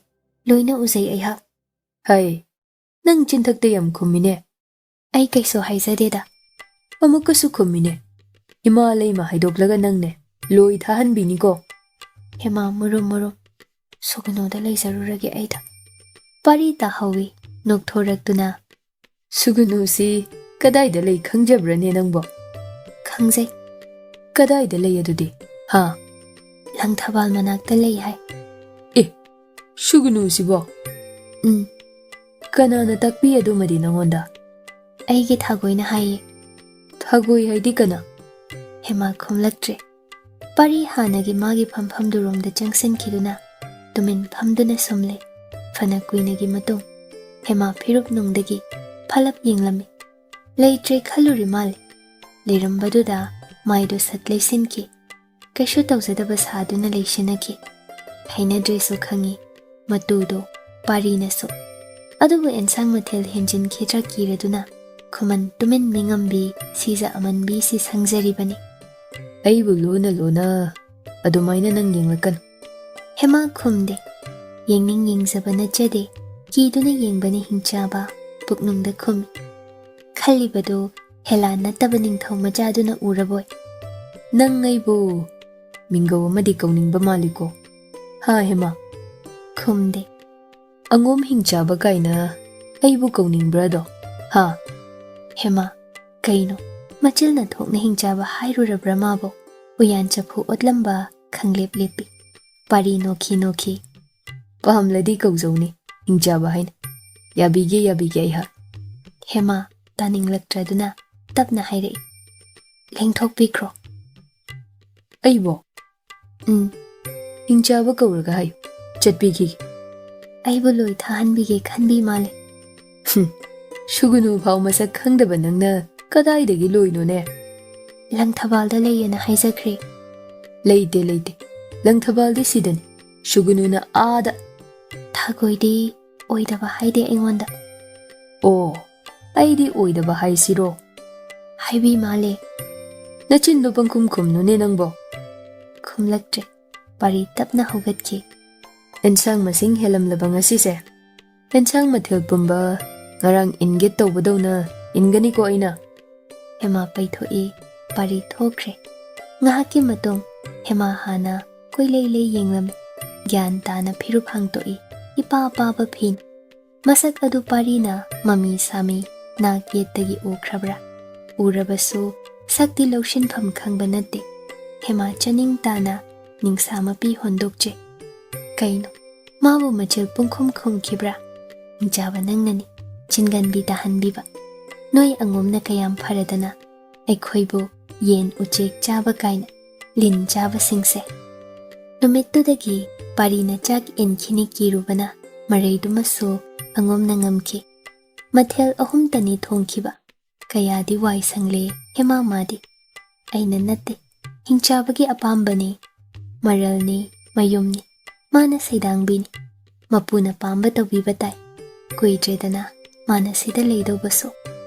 ꯂꯣꯏꯅ ꯎꯖꯩ ꯑꯩꯍꯥꯛ꯫ ꯍꯥꯏ, ꯅꯪ ꯆꯤꯟꯊꯛꯇ ꯌꯥꯝ ꯈꯨꯝꯃꯤꯅꯦ꯫ ꯑꯩ ꯀꯩꯁꯨ ꯍꯥꯏꯖꯗꯦꯗ꯫ ꯑꯃꯨꯛꯀꯁꯨ ꯈꯨꯝꯃꯤꯅꯦ, ꯏꯃꯥ ꯂꯩꯃ ꯍꯥꯏꯗꯣꯛꯂꯒ ꯅꯪꯅꯦ ꯂꯣꯏ ꯊꯥꯍꯟꯕꯤꯅꯤꯀꯣ꯫ ꯍꯦꯃꯥ ꯃꯨꯔꯨꯝ ꯃꯨꯔꯨꯝ, ꯁꯨꯒꯨꯅꯨꯗ ꯂꯩꯖꯔꯨꯔꯒꯦ ꯑꯩꯗ꯫ ꯄꯥꯔꯤ ꯇꯥꯍꯧꯋꯤ ꯅꯣꯛꯊꯣꯔꯛꯇꯨꯅ, ꯁꯨꯒꯨꯅꯨꯁꯤ ꯀꯗꯥꯏꯗ ꯂꯩ ꯈꯪꯖꯕ꯭ꯔꯅꯦ ꯅꯪꯕꯣ? ꯈꯪꯖꯩ꯫ ꯀꯗꯥꯏꯗ ꯂꯩ ꯑꯗꯨꯗꯤ? ꯍꯥ? ꯂꯪꯊꯕꯥꯜ ꯃꯅꯥꯛꯇ ꯂꯩ ꯍꯥꯏ꯫ ꯑꯦ, ꯁꯨꯒꯨꯅꯨꯁꯤꯕꯣ? ꯀꯅꯥꯅ ꯇꯥꯛꯄꯤ ꯑꯗꯨꯃꯗꯤ ꯅꯪꯉꯣꯟꯗ? ꯑꯩꯒꯤ ꯊꯥꯒꯣꯏꯅ ꯍꯥꯏꯌꯦ꯫ ꯊꯥꯒꯣꯏ ꯍꯥꯏꯗꯤ ꯀꯅꯥ? ꯍꯦꯃꯥ ꯈꯨꯝꯂꯛꯇ꯭ꯔꯦ꯫ ꯄꯥꯔꯤ ꯍꯥꯟꯅꯒꯤ ꯃꯥꯒꯤ ꯐꯝꯐꯝꯗꯨꯔꯣꯝꯗ ꯆꯪꯁꯤꯟꯈꯤꯗꯨꯅ ꯇꯨꯃꯤꯟ ꯐꯝꯗꯨꯅ ꯁꯨꯝꯂꯦ꯫ ꯐꯅ ꯀꯨꯏꯅꯒꯤ ꯃꯇꯨꯡ ꯍꯦꯃꯥ ꯐꯤꯔꯨꯞꯅꯨꯡꯗꯒꯤ ꯐꯂꯞ ꯌꯦꯡꯂꯝꯃꯤ꯫ ꯂꯩꯇ꯭ꯔꯦ ꯈꯜꯂꯨꯔꯤ ꯃꯥꯜꯂꯤ꯫ ꯂꯩꯔꯝꯕꯗꯨꯗ ꯃꯥꯏꯗꯨ ꯁꯠ ꯂꯩꯁꯤꯟꯈꯤ꯫ ꯀꯩꯁꯨ ꯇꯧꯖꯗꯕ ꯁꯥꯗꯨꯅ ꯂꯩꯁꯤꯟꯅꯈꯤ꯫ ꯍꯩꯅꯗ꯭ꯔꯦꯁꯨ ꯈꯪꯉꯤ ꯃꯇꯨꯗꯣ ꯄꯥꯔꯤꯅꯁꯨ꯫ ꯑꯗꯨꯕꯨ ꯑꯦꯟꯁꯥꯡ ꯃꯊꯦꯜ ꯍꯦꯟꯖꯤꯟꯈꯤꯗ꯭ꯔꯥ ꯀꯤꯔꯗꯨꯅ ꯈꯨꯃꯟ ꯇꯨꯃꯤꯟ ꯃꯤꯉꯝꯕꯤ ꯁꯤꯖ ꯑꯃꯟꯕꯤꯁꯤ ꯁꯪꯖꯔꯤꯕꯅꯤ꯫ ꯑꯩꯕꯨ ꯂꯣꯟꯅ ꯂꯣꯟꯅ ꯑꯗꯨꯃꯥꯏꯅ ꯅꯪ ꯌꯦꯡꯂꯛꯀꯅꯨ꯫ ꯍꯦꯃꯥ ꯈꯨꯝꯗꯦ꯫ ꯌꯦꯡꯅꯤꯡ ꯌꯦꯡꯖꯕ ꯅꯠꯆꯗꯦ, ꯀꯤꯗꯨꯅ ꯌꯦꯡꯕꯅ ꯍꯤꯡꯆꯥꯕ ꯄꯨꯛꯅꯨꯡꯗ ꯈꯨꯝꯃꯤ꯫ ꯈꯜꯂꯤꯕꯗꯨ ꯍꯦꯂꯥ ꯅꯠꯇꯕ ꯅꯤꯡꯊꯧ ꯃꯆꯥꯗꯨꯅ ꯎꯔꯕꯣꯏ꯫ ꯅꯪ ꯑꯩꯕꯨ ꯃꯤꯡꯒꯧ ꯑꯃꯗꯤ ꯀꯧꯅꯤꯡꯕ ꯃꯥꯜꯂꯤꯀꯣ? ꯍꯥ ꯍꯦꯃꯥ? ꯈꯨꯝꯗꯦ꯫ ꯑꯉꯣꯝ ꯍꯤꯡꯆꯥꯕ ꯀꯥꯏꯅ ꯑꯩꯕꯨ ꯀꯧꯅꯤꯡꯕ꯭ꯔꯥꯗꯣ? ꯍꯥ? ꯍꯦꯃꯥ ꯀꯩꯅꯣ ꯃꯆꯤꯜꯅ ꯊꯣꯛꯅ ꯍꯤꯡꯆꯥꯕ ꯍꯥꯏꯔꯨꯔꯕ꯭ꯔꯥ ꯃꯥꯕꯣ? ꯎꯌꯥꯟ ꯆꯐꯨ ꯑꯣꯠꯂꯝꯕ ꯈꯪꯂꯦꯞ ꯂꯦꯞꯄꯤ꯫ ꯄꯥꯔꯤ ꯅꯣꯛꯈꯤ ꯅꯣꯛꯈꯤ꯫ ꯄꯥꯝꯂꯗꯤ ꯀꯧꯖꯧꯅꯤ ꯍꯤꯡꯆꯥꯕ ꯍꯥꯏꯅ꯫ ꯌꯥꯕꯤꯒꯦ ꯌꯥꯕꯤꯒꯦ ꯑꯩꯍꯥꯛ꯫ ꯍꯦꯃꯥ ꯇꯥꯅꯤꯡꯂꯛꯇ꯭ꯔꯗꯨꯅ ꯇꯞꯅ ꯍꯥꯏꯔꯛꯏ꯫ ꯂꯦꯡꯊꯣꯛꯄꯤꯈ꯭ꯔꯣ꯫ ꯑꯩꯕꯣ? ꯍꯤꯡꯆꯥꯕ ꯀꯧꯔꯒ ꯍꯥꯏꯌꯨ, ꯆꯠꯄꯤꯈꯤꯒꯦ꯫ ꯑꯩꯕꯨ ꯂꯣꯏ ꯊꯥꯍꯟꯕꯤꯒꯦ ꯈꯟꯕꯤ ꯃꯥꯜꯂꯦ꯫ ꯁꯨꯒꯨꯅꯨ ꯐꯥꯎ ꯃꯁꯛ ꯈꯪꯗꯕ ꯅꯪꯅ ꯀꯗꯥꯏꯗꯒꯤ ꯂꯣꯏꯅꯣꯅꯦ? ꯂꯪꯊꯕꯥꯜꯗ ꯂꯩꯌꯦꯅ ꯍꯥꯏꯖꯈ꯭ꯔꯦ꯫ ꯂꯩꯇꯦ ꯂꯩꯇꯦ, ꯂꯪꯊꯕꯥꯜꯗꯤ ꯁꯤꯗꯅꯤ, ꯁꯨꯒꯨꯅꯨꯅ ꯑꯥꯗ꯫ ꯊꯥꯒꯣꯏꯗꯤ ꯑꯣꯏꯗꯕ ꯍꯥꯏꯗꯦ ꯑꯩꯉꯣꯟꯗ꯫ ꯑꯣ, ꯑꯩꯗꯤ ꯑꯣꯏꯗꯕ ꯍꯥꯏꯁꯤꯔꯣ? ꯍꯥꯏꯕꯤ ꯃꯥꯜꯂꯦ꯫ ꯅꯆꯤꯟꯗꯣ ꯄꯪꯈꯨꯝ ꯈꯨꯝꯅꯨꯅꯦ ꯅꯪꯕꯣ꯫ ꯈꯨꯝꯂꯛꯇ꯭ꯔꯦ꯫ ꯄꯥꯔꯤ ꯇꯞꯅ ꯍꯧꯒꯠꯈꯤ꯫ ꯑꯦꯟꯁꯥꯡ ꯃꯁꯤꯡ ꯍꯦꯜꯂꯝꯂꯕ ꯉꯁꯤꯁꯦ? ꯑꯦꯟꯁꯥꯡ ꯃꯊꯦꯜ ꯄꯨꯝꯕ ꯉꯔꯥꯡ ꯏꯟꯒꯦ ꯇꯧꯕꯗꯧꯅ ꯏꯟꯒꯅꯤꯀꯣ ꯑꯩꯅ꯫ ꯍꯦꯃꯥ ꯄꯩꯊꯣꯛꯏ꯫ ꯄꯥꯔꯤ ꯊꯣꯛꯈ꯭ꯔꯦ꯫ ꯉꯥꯏꯍꯥꯛꯀꯤ ꯃꯇꯨꯡ ꯍꯦꯃꯥ ꯍꯥꯟꯅ ꯀꯣꯏꯂꯩ ꯂꯩ ꯌꯦꯡꯂꯝꯃꯤ꯫ ꯒ꯭ꯌꯥꯟ ꯇꯥꯅ ꯐꯤꯔꯨꯞ ꯍꯥꯡꯇꯣꯛꯏ꯫ ꯏꯄꯥ ꯄꯥꯕ ꯐꯤꯅꯤ꯫ ꯃꯁꯛ ꯑꯗꯨ ꯄꯥꯔꯤꯅ ꯃꯃꯤ ꯁꯥꯃꯤ ꯅꯥꯛ ꯌꯦꯠꯇꯒꯤ ꯎꯈ꯭ꯔꯕ꯭ꯔꯥ? ꯎꯔꯕꯁꯨ ꯁꯛꯇꯤ ꯂꯧꯁꯤꯟꯐꯝ ꯈꯪꯕ ꯅꯠꯇꯦ꯫ ꯍꯦꯃꯥ ꯆꯅꯤꯡ ꯇꯥꯅ ꯅꯤꯡꯁꯥ ꯃꯄꯤ ꯍꯣꯟꯗꯣꯛꯆꯩ꯫ ꯀꯩꯅꯣ ꯃꯥꯕꯨ ꯃꯆꯤꯜ ꯄꯨꯡꯈꯨꯝ ꯈꯨꯝꯈꯤꯕ꯭ꯔꯥ? ꯍꯤꯡꯆꯥꯕ ꯅꯪꯅꯅꯤ ꯆꯤꯟꯒꯟꯕꯤ ꯇꯥꯍꯟꯕꯤꯕ꯫ ꯅꯣꯏ ꯑꯉꯣꯝꯅ ꯀꯌꯥꯝ ꯐꯔꯗꯅ ꯑꯩꯈꯣꯏꯕꯨ ꯌꯦꯟ ꯎꯆꯦꯛ ꯆꯥꯕ ꯀꯥꯏꯅ ꯂꯤꯟ ꯆꯥꯕꯁꯤꯡꯁꯦ꯫ ꯅꯨꯃꯤꯠꯇꯨꯗꯒꯤ ꯄꯥꯔꯤꯅ ꯆꯥꯛ ꯏꯟꯈꯤꯅꯤ ꯀꯤꯔꯨꯕꯅ ꯃꯔꯩꯗꯨꯃꯁꯨ ꯑꯉꯣꯝꯅ ꯉꯝꯈꯤ꯫ ꯃꯊꯦꯜ 3ꯇꯅꯤ ꯊꯣꯡꯈꯤꯕ꯫ ꯀꯌꯥꯗꯤ ꯋꯥꯏ ꯁꯪꯂꯦ ꯍꯦꯃꯥ ꯃꯥꯗꯤ꯫ ꯑꯩꯅ ꯅꯠꯇꯦ, ꯍꯤꯡꯆꯥꯕꯒꯤ ꯑꯄꯥꯝꯕꯅꯤ, ꯃꯔꯜꯅꯤ, ꯃꯌꯨꯝꯅꯤ, ꯃꯥꯅ ꯁꯩꯗꯥꯡꯕꯤꯅꯤ꯫ ꯃꯄꯨꯅ ꯄꯥꯝꯕ ꯇꯧꯕꯤꯕ ꯇꯥꯏ꯫ ꯀꯨꯏꯗ꯭ꯔꯦꯗꯅ ꯃꯥꯅ ꯁꯤꯗ ꯂꯩꯗꯧꯕꯁꯨ꯫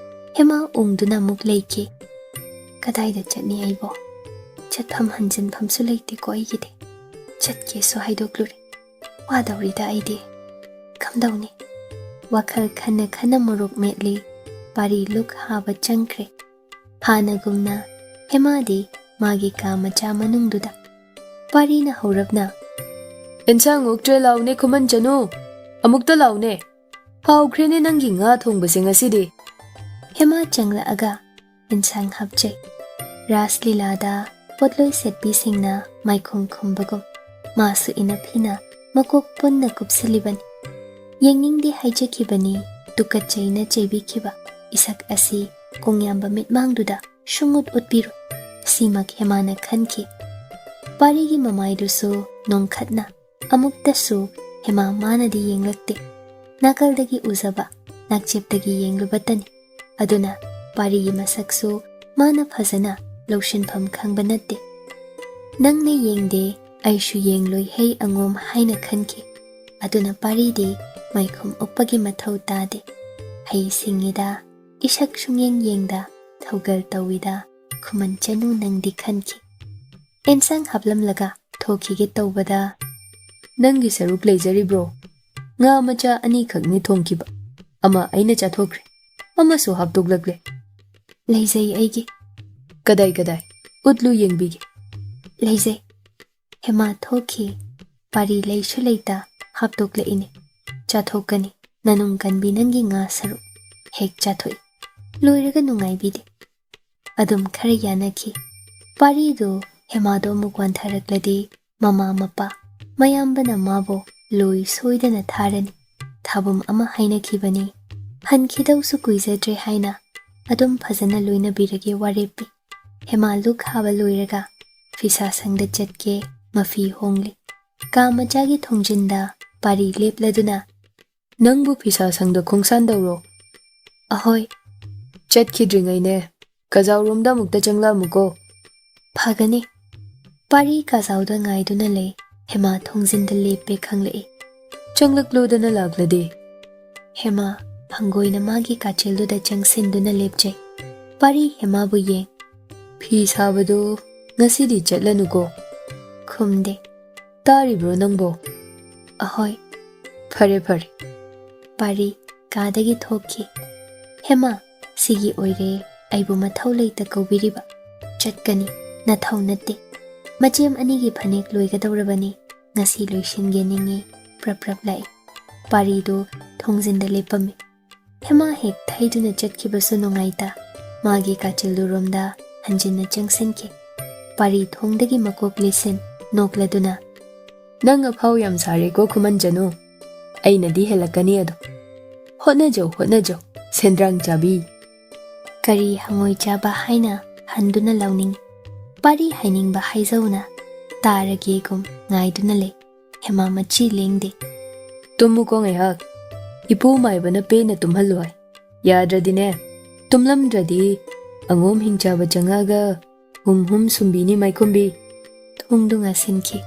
ꯍꯦꯃꯥ ꯎꯪꯗꯨꯅ ꯑꯃꯨꯛ ꯂꯩꯈꯤ꯫ ꯀꯗꯥꯏꯗ ꯆꯠꯅꯤ ꯑꯩꯕꯣ? ꯆꯠꯐꯝ ꯍꯟꯖꯤꯟꯐꯝꯁꯨ ꯂꯩꯇꯦꯀꯣ ꯑꯩꯒꯤꯗꯤ꯫ ꯆꯠꯀꯦꯁꯨ ꯍꯥꯏꯗꯣꯛꯂꯨꯔꯦ꯫ ꯋꯥꯗꯧꯔꯤꯗ ꯑꯩꯗꯤ꯫ ꯀꯝꯗꯧꯅꯤ? ꯋꯥꯈꯜ ꯈꯟꯅ ꯈꯟꯅ ꯃꯣꯔꯣꯛ ꯃꯦꯠꯂꯤ꯫ ꯄꯥꯔꯤ ꯂꯨꯛ ꯍꯥꯕ ꯆꯪꯈ꯭ꯔꯦ꯫ ꯍꯥꯟꯅꯒꯨꯝꯅ ꯍꯦꯃꯥꯗꯤ ꯃꯥꯒꯤ ꯀꯥ ꯃꯆꯥ ꯃꯅꯨꯡꯗꯨꯗ꯫ ꯄꯥꯔꯤꯅ ꯍꯧꯔꯞꯅ ꯑꯦꯟꯁꯥꯡ ꯑꯣꯛꯇ꯭ꯔꯦ ꯂꯥꯎꯅꯦ ꯈꯨꯃꯟ ꯆꯅꯨ, ꯑꯃꯨꯛꯇ ꯂꯥꯎꯅꯦ꯫ ꯍꯥꯎꯈ꯭ꯔꯦꯅꯦ ꯅꯪꯒꯤ ꯉꯥ ꯊꯣꯡꯕꯁꯦ ꯉꯁꯤꯗꯤ꯫ ꯍꯦꯃꯥ ꯆꯪꯂꯛꯑꯒ ꯑꯦꯟꯁꯥꯡ ꯍꯥꯞꯆꯩ꯫ ꯔꯥꯁ ꯂꯤꯂꯥꯗ ꯄꯣꯠꯂꯣꯏ ꯁꯦꯠꯄꯤꯁꯤꯡꯅ ꯃꯥꯏꯈꯨꯝ ꯈꯨꯝꯕꯒꯨꯝ ꯃꯥꯁꯨ ꯏꯅꯐꯤꯅ ꯃꯀꯣꯛ ꯄꯨꯟꯅ ꯀꯨꯞꯁꯤꯜꯂꯤꯕꯅꯤ꯫ ꯌꯦꯡꯅꯤꯡꯗꯦ ꯍꯥꯏꯖꯈꯤꯕꯅꯤ ꯇꯨꯀꯠꯆꯩꯅ ꯆꯩꯕꯤꯈꯤꯕ ꯏꯁꯛ ꯑꯁꯤ ꯀꯣꯡꯌꯥꯝꯕ ꯃꯤꯠꯃꯥꯡꯗꯨꯗ ꯁꯨꯡꯎꯠ ꯎꯠꯄꯤꯔꯣꯏ꯫ ꯁꯤꯃꯛ ꯍꯦꯃꯥꯅ ꯈꯟꯈꯤ꯫ ꯄꯥꯔꯤꯒꯤ ꯃꯃꯥꯏꯗꯨꯁꯨ ꯅꯣꯡꯈꯠꯅ ꯑꯃꯨꯛꯇꯁꯨ ꯍꯦꯃꯥ ꯃꯥꯅꯗꯤ ꯌꯦꯡꯂꯛꯇꯦ꯫ ꯅꯥꯀꯜꯗꯒꯤ ꯎꯖꯕ, ꯅꯥꯛꯆꯦꯞꯇꯒꯤ ꯌꯦꯡꯂꯨꯕꯇꯅꯤ꯫ ꯑꯗꯨꯅ ꯄꯥꯔꯤꯒꯤ ꯃꯁꯛꯁꯨ ꯃꯥꯅ ꯐꯖꯅ ꯂꯧꯁꯤꯟꯐꯝ ꯈꯪꯕ ꯅꯠꯇꯦ꯫ ꯅꯪꯅ ꯌꯦꯡꯗꯦ ꯑꯩꯁꯨ ꯌꯦꯡꯂꯣꯏ ꯍꯩ ꯑꯉꯣꯝ ꯍꯥꯏꯅ ꯈꯟꯈꯤ꯫ ꯑꯗꯨꯅ ꯄꯥꯔꯤꯗꯤ ꯃꯥꯏꯈꯨꯝ ꯎꯞꯄꯒꯤ ꯃꯊꯧ ꯇꯥꯗꯦ꯫ ꯍꯩ ꯁꯤꯡꯉꯤꯗ, ꯏꯁꯛ ꯁꯨꯡꯌꯦꯡ ꯌꯦꯡꯗ, ꯊꯧꯒꯜ ꯇꯧꯏꯗ ꯈꯨꯃꯟ ꯆꯅꯨ ꯅꯪꯗꯤ ꯈꯟꯈꯤ꯫ ꯑꯦꯟꯁꯥꯡ ꯍꯥꯞꯂꯝꯂꯒ ꯊꯣꯛꯈꯤꯒꯦ ꯇꯧꯕꯗ ꯅꯪꯒꯤ ꯁꯔꯨꯛ ꯂꯩꯖꯔꯤꯕ꯭ꯔꯣ? ꯉꯥ ꯃꯆꯥ 2ꯈꯛꯅꯤ ꯊꯣꯡꯈꯤꯕ, ꯑꯃ ꯑꯩꯅ ꯆꯥꯊꯣꯛꯈ꯭ꯔꯦ, ꯑꯃꯁꯨ ꯍꯥꯞꯇꯣꯛꯂꯛꯂꯦ꯫ ꯂꯩꯖꯩ ꯑꯩꯒꯤ꯫ ꯀꯗꯥꯏ ꯀꯗꯥꯏ? ꯎꯠꯂꯨ ꯌꯦꯡꯕꯤꯒꯦ꯫ ꯂꯩꯖꯩ꯫ ꯍꯦꯃꯥ ꯊꯣꯛꯈꯤ꯫ ꯄꯥꯔꯤ ꯂꯩꯁꯨ ꯂꯩꯇ ꯍꯥꯞꯇꯣꯛꯂꯛꯏꯅꯤ꯫ ꯆꯥꯊꯣꯛꯀꯅꯤ ꯅꯅꯨꯡ ꯀꯟꯕꯤ ꯅꯪꯒꯤ ꯉꯥ ꯁꯔꯨꯛ꯫ ꯍꯦꯛ ꯆꯥꯊꯣꯛꯏ꯫ ꯂꯣꯏꯔꯒ ꯅꯨꯡꯉꯥꯏꯕꯤꯗꯦ꯫ ꯑꯗꯨꯝ ꯈꯔ ꯌꯥꯅꯈꯤ꯫ ꯄꯥꯔꯤꯗꯨ ꯍꯦꯃꯥꯗꯣ ꯑꯃꯨꯛ ꯋꯥꯟꯊꯔꯛꯂꯗꯤ ꯃꯃꯥ ꯃꯄꯥ ꯃꯌꯥꯝꯕꯅ ꯃꯥꯕꯨ ꯂꯣꯏ ꯁꯣꯏꯗꯅ ꯊꯥꯔꯅꯤ꯫ ꯊꯥꯕꯨꯝ ꯑꯃ ꯍꯥꯏꯅꯈꯤꯕꯅꯤ꯫ ꯍꯟꯈꯤꯗꯧꯁꯨ ꯀꯨꯏꯖꯗ꯭ꯔꯦ ꯍꯥꯏꯅ ꯑꯗꯨꯝ ꯐꯖꯅ ꯂꯣꯏꯅꯕꯤꯔꯒꯦ ꯋꯥꯔꯦꯞ ꯄꯤ꯫ ꯍꯦꯃꯥ ꯂꯨꯛ ꯍꯥꯕ ꯂꯣꯏꯔꯒ ꯐꯤꯁꯥꯁꯪꯗ ꯆꯠꯀꯦ ꯃꯐꯤ ꯍꯣꯡꯂꯤ꯫ ꯀꯥ ꯃꯆꯥꯒꯤ ꯊꯣꯡꯖꯤꯟꯗ ꯄꯥꯔꯤ ꯂꯦꯞꯂꯗꯨꯅ ꯅꯪꯕꯨ ꯐꯤꯁꯥꯁꯪꯗ ꯈꯣꯡꯁꯥꯟꯗꯧꯔꯣ? ꯑꯍꯣꯏ꯫ ꯆꯠꯈꯤꯗ꯭ꯔꯤꯉꯩꯅꯦ ꯀꯖꯥꯎꯔꯣꯝꯗ ꯑꯃꯨꯛꯇ ꯆꯪꯂꯛꯑꯝꯃꯨꯀꯣ꯫ ꯐꯒꯅꯤ꯫ Pari kasauda ngaiduna le Hema thongzinda lepe khanglei. Changlaklo-dana laglade. Hema phangoina magi kachelduda changsinduna lepjai. Pari Hema bu yeng. Phi sabado ngasidi chatlanuko. Khumde. Taribro nangbo. Ahoy. Phare phare. Pari kadagi thokki. Hema sigi oire aibu mathau leita kaubiriba. Chatkani nathau natte. Machem anigi phanek loigadawrabani. Ngasi loishinge ningi prap lai. Pari do thongzinda lepami. Hema hek thaiduna chatkibasu nongaita. Magi kachilduromda hanjinna changsinki. Pari thongdagi makok lisin nokladuna. Nang aphau yam sare ko Khuman Chanu. Aina di helakani ado. Hotnajo. Sendrang chabi. Kari hangoi chaba haina handuna launing. Pari haining ba haizauna. Tarage gum ngaiduna le. Hema machi lengde. Tumu ko ngayhak. Ipu maibana pe na tumhaloi. Yadradine. Tumlamdradi. Angom hingchaba changaga. Hum sumbini maikumbi. Thongdunga sinki.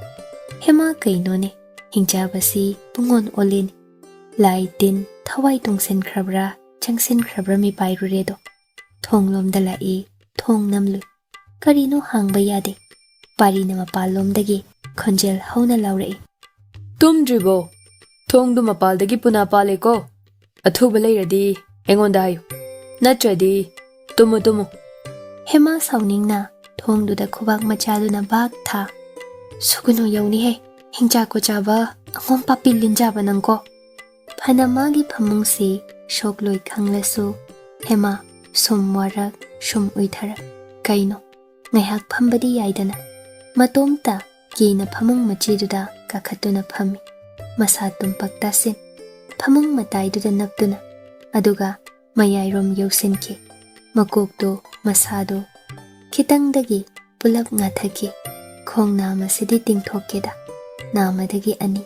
Hema kainone. Hingchaba si pungon olin. Lai din thawai tongsen khrabra. Changsen khrabra mi pairu redo. Thonglom dalai. Thong namlu. Karino hangba yade. Pari na mapalomdagi. Khonjel hauna laurai. Tumdribo. Thongdu mapaldagi puna pale ko. Athuba leiradi. Engonda hayo. Natradi. Tumu. Hema sauningna. Thongduda khubak machaduna bak tha. Suguno yauni he. Hingcha ko chaba. Angom papilin jaba nangko. Phanamagi phamungsi. Shokloi khanglasu. Hema somwarak shum uitharak. Kaino. Ngayhak phambadi yaidana. Matomta kina phamung machiduda kakhatuna phami. Masa tumpak tasin. Phamung mataiduda naptuna. Aduga mayairom yausinki. Makokdo masado. Kitangdagi pulap ngathaki. Khong nama sidi tingthokeda. Namadagi ani.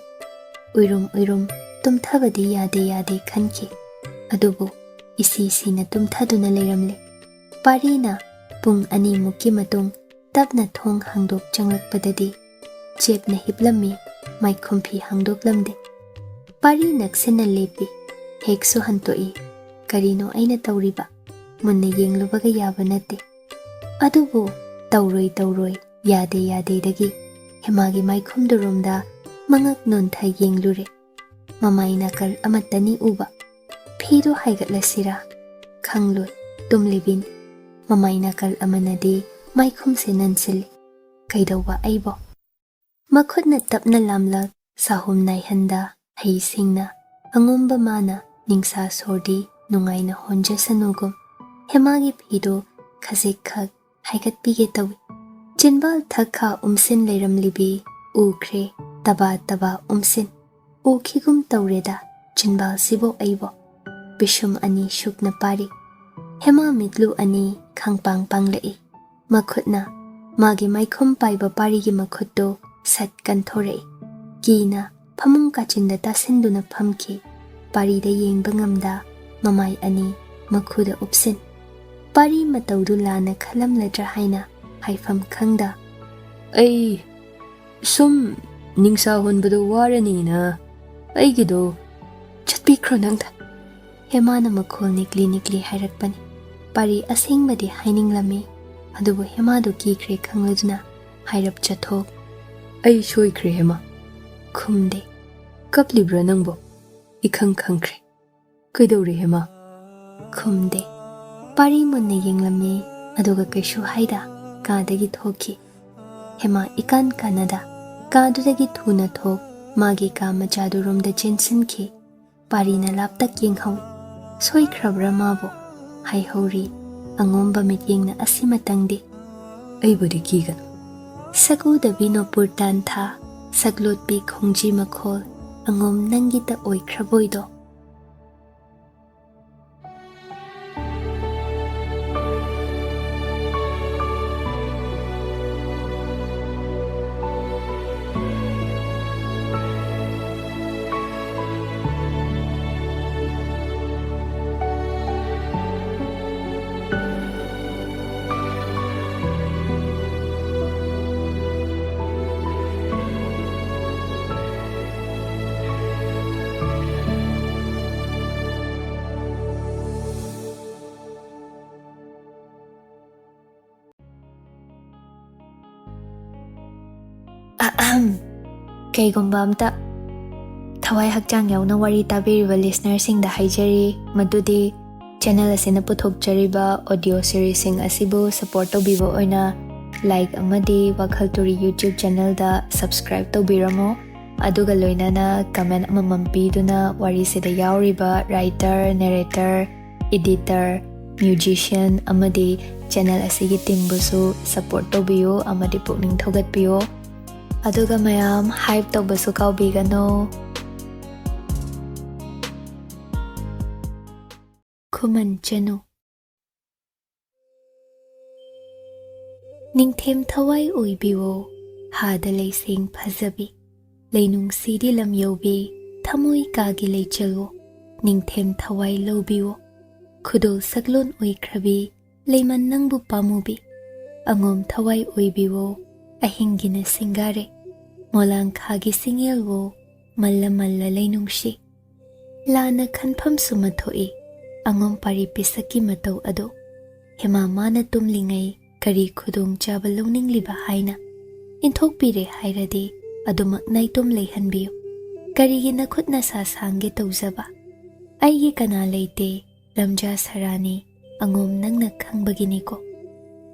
Uirum tumthabadi yade khanki. Adubu isi na tumthaduna leiramle. Pari na pung ani muki matung tapna thong hangdok changlakpadadi. Chep na hiplami maikhompi hangdoklamde. Pari naksena lepi. Heksu hantoi. Karino aina tauriba. Munna yenglubaga yaba nate. Adubu tauroi yade dagi. Hemagi maikhomduromda mangak nontha yenglure. Mamai nakal amatani uba. Phido haigatlasira. Khangloi tumlibin. Mamai nakal amanadi maikhomse nansili. Kaidawba aibo. Makhutna tapna lamlak sahum naihanda haisingna. Angomba mana ningsa sordi nungaina honja sanugum. Hemagi phido khazik khak haigat pige tawi. Jinbal thakha umsin leiramlibi ukre taba umsin. Ukhigum taureda jinbal sibo aibo. Bishum ani shukna pari. Hema mitlu ani khangpang panglei. Makhutna magi maikhom paiba pari gi makhutto sat kanthorei. Kina phamung kachinda tasinduna phamki. Pari da yengba ngamda mamai ani makhuda upsin. Pari mataudu lana khalamladra haina haifam khangda. Ay sum ningsa honbado warani na. Aigido chatpikro nangda. Hemana makhol nikli hairakpani. Pari asingbadi haininglami. Adubu hemadu kikre khangladuna hairap chathok. Ay shoikre hema. Khumde. Kaplibra nangbo. Khangkre. Kaidawri hema. Khumde. Pari munna yenglami. Aduga kaishu haida. Kaadagi thoki. Hema ikan kanada. Kaadudagi thuna thok. Magi ka machaduromda jensinki. Pari na laptak yenghawi. Soikrabra mabo. Haihori. Angomba mityengna asimatangdi. Aibudi kigan. Saguda bino purtan tha. Saglot bi Khongji Makhol. Angom nangita oikraboido. Kayigumba amta thawai hakchang yauna wari tabiriba listener singda haijari madudi channel asina puthokjariba audio series sing asibu support tobiba oina like amadi WakhaL Turi YouTube channel da subscribe tobiramo aduga loinana comment amamam piduna wari sida yauriba writer narrator editor musician amadi channel asigi team busu support tobiyo amadi pukning thogatpiyo aduga mayam hype tobasu kaubigano Khuman Chanu Ningthemthawai oibiwo hada leising phazabi leinung sidi lam yobi thamoi kagi leichalwo Ningthemthawai lobiwo Khudol saklon oikhrabi leiman nangbu pamubi angom thawai oibiwo ahingina singare molang khagi singelwo malla malla leinungshi lana khanpham sumathoi angom pari pisaki matau ado hema mana tumlingai kari khudong chaba lowning liba haina inthok pire hairadi adumak naitum leihanbiyo kari gi nakhutna sa sange tawzaba aigi kana leite lamja sarani angom nangna khangbagini ko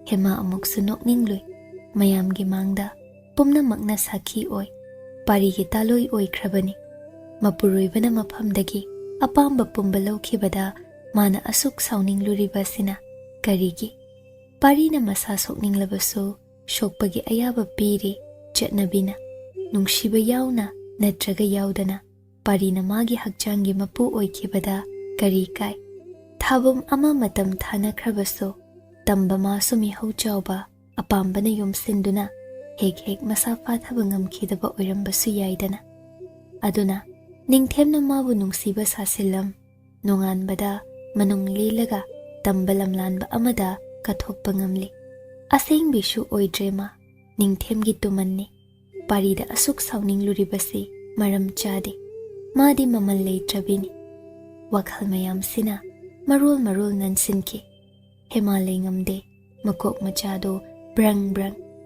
hema amuk sunok ningloi mayam gi mangda pumna makna sakhi oi pari gi taloi oi khrabani mapuroi bana maphamdagi apamba pumba lawkhibada mana asuk sauning luriba sina karigi parina masa sokning labaso shokpagi ayaba piri chatnabina nungshiba yauna natraga yaudana parina magi hakchangi mapu oikhibada kari kai thabum ama matam thana khrabaso tamba ma sumi hauchauba apambana yumsinduna hek hek masa fathaba ngamkhidaba oirambasu yaidana aduna ningthemna mabu nungsiba sasilam nonganbada manung lilaga tambalam lanba amada kathokpa ngamli aseng bishu oidrema ningthemgi tumanni parida asuk sauning luribasi maram chade madi mamal leitrabini wakhal mayam sina marul nansinki hemalai ngamde makok machado brang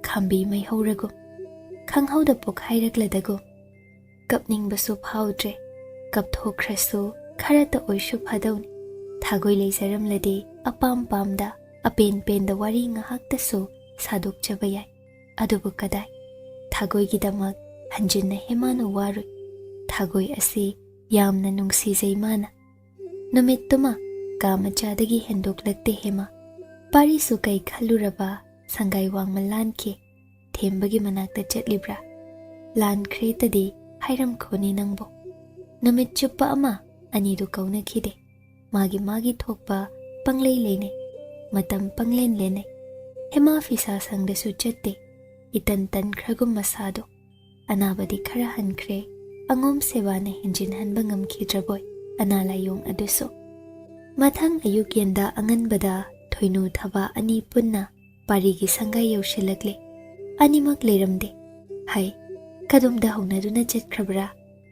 khambi mai horago khanghauda pokhairakladagum kapning basu phaudre kapthokrasu kharata oishu phadawni thagoi leisaram lade apam pamda apen pen da wari ngahakta so sadok chabayai adubu kadai thagoi gidamak hanjinna hemana warui thagoi asi yamna nungsi zaimana numittuma kamachadagi hendok lakte hema pari su kai khaluraba sangai wangmal lanke thembagi manakta chatlibra lan kretadi hairam khoni nangbo numit chuppa ama ani du kauna khide magi thokpa panglei lene matam panglen lene hema fisa sangda su chatte itan tan khragum masado anabadi khara hankre angom sewana hinjin hanba ngamki draboy analayong aduso mathang ayuk yenda anganbada thoinu thaba ani punna parigi sangai yaushilakle animak leramde hai kadumda honaduna chatkrabra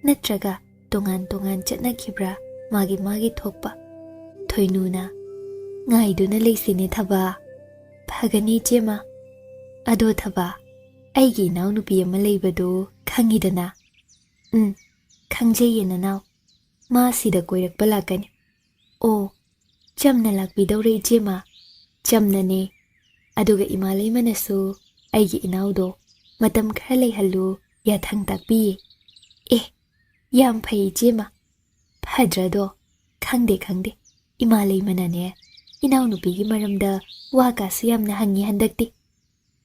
natraga tongan chatnakhibra magi thokpa thoinuna ngaiduna leisine thaba phagani chema ado thaba aigi naunupi ama leibadu khangidana khangjeyena naw ma sida koirakpa lakani o chamna lakbidawre chema chamnane aduga imalai manasu aigi inaudo matam khara leihallu yathang takpi yam phai chema phadrado khangde imalai manane inaunupi maramda waka suyamna hangi handakti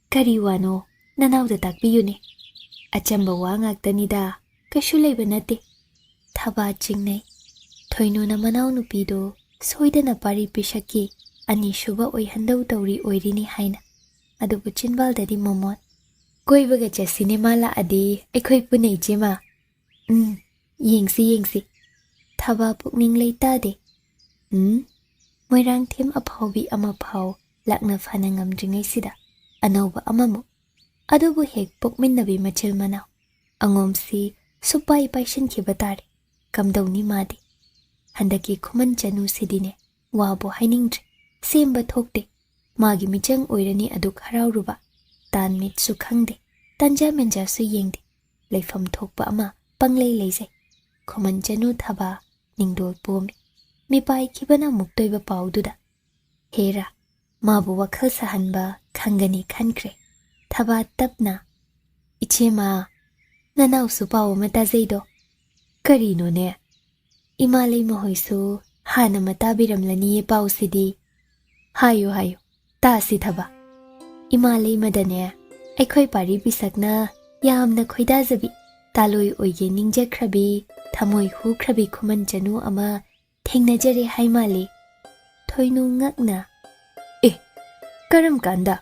kari wano nanauda takpiyune achamba wa ngaktanida kashu leiba nate thaba chingnai thoinuna manaunupido soidana pari pishaki ani shuba oihandau tawri oirini haina adubu chinbaldadi momot koibaga cha cinema la adi aikhoi punai chema yengsi thaba pukning leitade moirang them aphobi ama phau lakna phana ngamdringai sida anauba amamu adubu hek pokminnabi machil manaw angomsi supai paishin khibatare kamdawni madi handaki Khuman Chanu sidine wabo hainingdre semba thokte magi michang oirani aduk harauruba tan mit su khangde tanja menja su yengde ꯂꯩꯐꯝ ꯊꯣꯛꯄ ꯑꯃ ꯄꯪꯂꯩ ꯂꯩꯖꯩ ꯈꯨꯃꯟ ꯆꯅꯨ ꯊꯕꯥ ꯅꯤꯡꯗꯣꯜ ꯄꯣꯝꯃꯤ ꯃꯤꯄꯥꯏꯈꯤꯕꯅ ꯃꯨꯛꯇꯣꯏꯕ ꯄꯥꯎꯗꯨꯗ ꯍꯦꯔꯥ ꯃꯥꯕꯨ ꯋꯥꯈꯜ ꯁꯥꯍꯟꯕ ꯈꯪꯒꯅꯤ ꯈꯟꯈ꯭ꯔꯦ ꯊꯕꯥ ꯇꯞꯅ ꯏꯆꯦꯃ ꯅꯅꯥꯎꯁꯨ ꯄꯥꯎ ꯑꯃ ꯇꯥꯖꯩꯗꯣ ꯀꯔꯤꯅꯣꯅꯦ ꯏꯃꯥ ꯂꯩꯃꯍꯣꯏꯁꯨ ꯍꯥꯟꯅ ꯃꯇꯥꯕꯤꯔꯝꯂꯅꯤꯌꯦ ꯄꯥꯎꯁꯤꯗꯤ ꯍꯥꯏꯌꯨ ꯍꯥꯏꯌꯨ ꯇꯥꯁꯤ ꯊꯕꯥ ꯏꯃꯥ ꯂꯩꯃꯗꯅꯦ ꯑꯩꯈꯣꯏ ꯄꯥꯔꯤ ꯄꯤꯁꯛꯅ ꯌꯥꯝꯅ ꯈꯣꯏꯗꯥꯖꯕꯤ ꯇꯥꯂꯣꯏ ꯑꯣꯏꯒꯦ ꯅꯤꯡꯖꯈ꯭ꯔꯕꯤ ꯊꯃꯣꯏ ꯍꯨꯈ꯭ꯔꯕꯤ ꯈꯨꯃꯟ ꯆꯅꯨ ꯑꯃ ꯊꯦꯡꯅꯖꯔꯦ ꯍꯥꯏ ꯃꯥꯜꯂꯤ ꯊꯣꯏꯅꯨ ꯉꯛꯅ ꯑꯦ ꯀꯔꯝ ꯀꯥꯟꯗ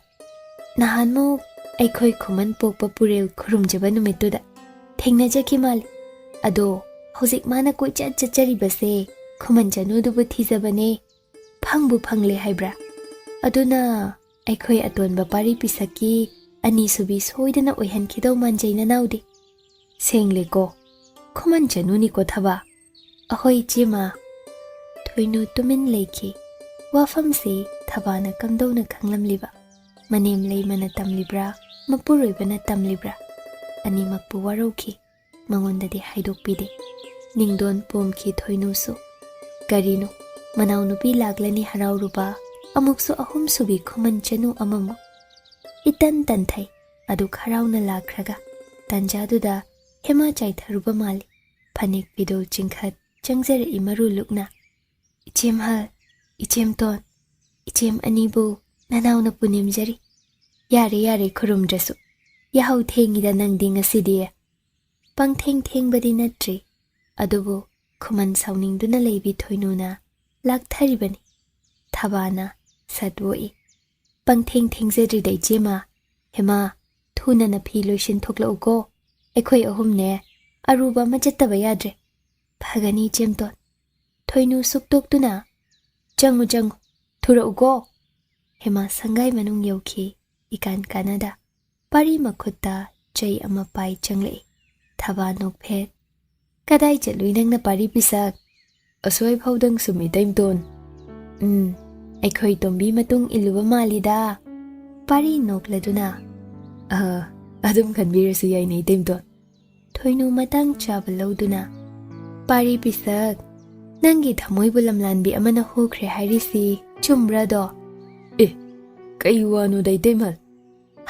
ꯅꯍꯥꯟꯃꯨꯛ ꯑꯩꯈꯣꯏ ꯈꯨꯃꯟ ꯄꯣꯛꯄ ꯄꯨꯔꯦꯜ ꯈꯨꯔꯨꯝꯖꯕ ꯅꯨꯃꯤꯠꯇꯨꯗ ꯊꯦꯡꯅꯖꯈꯤ ꯃꯥꯜꯂꯤ ꯑꯗꯣ ꯍꯧꯖꯤꯛ ꯃꯥꯅ ꯀꯣꯏꯆꯠ ꯆꯠꯆꯔꯤꯕꯁꯦ ꯈꯨꯃꯟ ꯆꯅꯨꯗꯨꯕꯨ ꯊꯤꯖꯕꯅꯦ ꯐꯪꯕꯨ ꯐꯪꯂꯦ ꯍꯥꯏꯕ꯭ꯔꯥ ꯑꯗꯨꯅ ꯑꯩꯈꯣꯏ ꯑꯇꯣꯟꯕ ꯄꯥꯔꯤ ꯄꯤꯁꯛꯀꯤ ꯑꯅꯤꯁꯨꯕꯤ ꯁꯣꯏꯗꯅ ꯑꯣꯏꯍꯟꯈꯤꯗꯧ ꯃꯥꯟꯖꯩ ꯅꯅꯥꯎꯗꯤ ꯁꯦꯡꯂꯦꯀꯣ ꯈꯨꯃꯟ ꯆꯅꯨꯅꯤꯀꯣ ꯊꯕꯥ ꯑꯍꯣꯏ ꯏꯆꯦꯃ ꯊꯣꯏꯅꯨ ꯇꯨꯃꯤꯟ ꯂꯩꯈꯤ ꯋꯥꯐꯝꯁꯤ ꯊꯕꯥꯅ ꯀꯝꯗꯧꯅ ꯈꯪꯂꯝꯂꯤꯕ ꯃꯅꯦꯝ ꯂꯩꯃꯅ ꯇꯝꯂꯤꯕ꯭ꯔꯥ ꯃꯄꯨꯔꯣꯏꯕꯅ ꯇꯝꯂꯤꯕ꯭ꯔꯥ ꯑꯅꯤꯃꯛꯄꯨ ꯋꯥꯔꯧꯈꯤ ꯃꯉꯣꯟꯗꯗꯤ ꯍꯥꯏꯗꯣꯛꯄꯤꯗꯦ ꯅꯤꯡꯗꯣꯟ ꯄꯣꯝꯈꯤ ꯊꯣꯏꯅꯨꯁꯨ ꯀꯔꯤꯅꯣ ꯃꯅꯥꯎꯅꯨꯄꯤ ꯂꯥꯛꯂꯅꯤ ꯍꯔꯥꯎꯔꯨꯕ ꯑꯃꯨꯛꯁꯨ ꯑꯍꯨꯝꯁꯨꯕꯤ ꯈꯨꯃꯟ ꯆꯅꯨ ꯑꯃꯃꯨꯛ ꯏꯇꯟ ꯇꯟꯊꯩ ꯑꯗꯨ ꯍꯔꯥꯎꯅ ꯂꯥꯛꯈ꯭ꯔꯒ ꯇꯟꯖꯥꯗꯨꯗ ꯍꯦꯃꯥ ꯆꯥꯏꯊꯔꯨꯕ ꯃꯥꯜꯂꯤ ꯐꯅꯦꯛ ꯐꯤꯗꯣꯜ ꯆꯤꯡꯈꯠ ꯆꯪꯖꯔꯛꯏ ꯃꯔꯨ ꯂꯨꯛꯅ ꯏꯆꯦꯝꯍꯜ ꯏꯆꯦꯝꯇꯣꯟ ꯏꯆꯦꯝ ꯑꯅꯤꯕꯨ ꯅꯅꯥꯎꯅ ꯄꯨꯅꯤꯝꯖꯔꯤ ꯌꯥꯔꯦ ꯌꯥꯔꯦ ꯈꯨꯔꯨꯝꯗ꯭ꯔꯁꯨ ꯌꯥꯍꯧ ꯊꯦꯡꯉꯤꯗ ꯅꯪꯗꯤ ꯉꯁꯤꯗꯤ ꯄꯪꯊꯦꯡ ꯊꯦꯡꯕꯗꯤ ꯅꯠꯇ꯭ꯔꯤ ꯑꯗꯨꯕꯨ ꯈꯨꯃꯟ ꯁꯥꯎꯅꯤꯡꯗꯨꯅ ꯂꯩꯕꯤ ꯊꯣꯏꯅꯨꯅ ꯂꯥꯛꯊꯔꯤꯕꯅꯤ ꯊꯕꯥꯅ ꯁꯠꯋꯣꯛꯏ ꯄꯪꯊꯦꯡ ꯊꯦꯡꯖꯗ꯭ꯔꯤꯗ ꯏꯆꯦꯃ ꯍꯦꯃꯥ ꯊꯨꯅ ꯐꯤ ꯂꯣꯏꯁꯤꯟꯊꯣꯛꯂꯛꯎꯀꯣ ꯑꯩꯈꯣꯏ ꯑꯍꯨꯝꯅꯦ ꯑꯔꯨꯕ ꯑꯃ ꯆꯠꯇꯕ ꯌꯥꯗ꯭ꯔꯦ ꯐꯒꯅꯤ ꯏꯆꯦꯝꯇꯣꯟ ꯊꯣꯏꯅꯨ ꯁꯨꯛꯇꯣꯛꯇꯨꯅ ꯆꯪꯉꯨ ꯆꯪꯉꯨ ꯊꯨꯔꯛꯎꯀꯣ ꯍꯦꯃꯥ ꯁꯪꯒꯥꯏ ꯃꯅꯨꯡ ꯌꯧꯈꯤ ꯏꯀꯥꯟ ꯀꯥꯟꯅꯗ ꯄꯥꯔꯤ ꯃꯈꯨꯠꯇ ꯆꯩ ꯑꯃ ꯄꯥꯏ ꯆꯪꯂꯛꯏ ꯊꯕꯥ ꯅꯣꯛꯐꯦꯠ ꯀꯗꯥꯏ ꯆꯠꯂꯨꯏ ꯅꯪꯅ ꯄꯥꯔꯤ ꯄꯤꯁꯛ ꯑꯁꯣꯏ ꯐꯥꯎꯗꯪ ꯁꯨꯝ ꯏꯇꯩꯝꯇꯣꯟ ꯑꯩꯈꯣꯏ ꯇꯣꯝꯕꯤ ꯃꯇꯨꯡ ꯏꯜꯂꯨꯕ ꯃꯥꯜꯂꯤꯗ ꯄꯥꯔꯤ ꯅꯣꯛꯂꯗꯨꯅ ꯑꯗꯨꯝ ꯈꯟꯕꯤꯔꯁꯨ ꯌꯥꯏꯅꯦ ꯏꯇꯩꯝꯇꯣꯟ ꯊꯣꯏꯅꯨ ꯃꯇꯥꯡ ꯆꯥꯕ ꯂꯧꯗꯨꯅ ꯄꯥꯔꯤ ꯄꯤꯁꯛ ꯅꯪꯒꯤ ꯊꯃꯣꯏꯕꯨ ꯂꯝꯂꯥꯟꯕꯤ ꯑꯃꯅ ꯍꯨꯈ꯭ꯔꯦ ꯍꯥꯏꯔꯤꯁꯤ ꯆꯨꯝꯕ꯭ꯔꯥꯗꯣ ꯑꯦ ꯀꯩ ꯋꯥꯅꯣꯗ ꯏꯇꯩꯃꯜ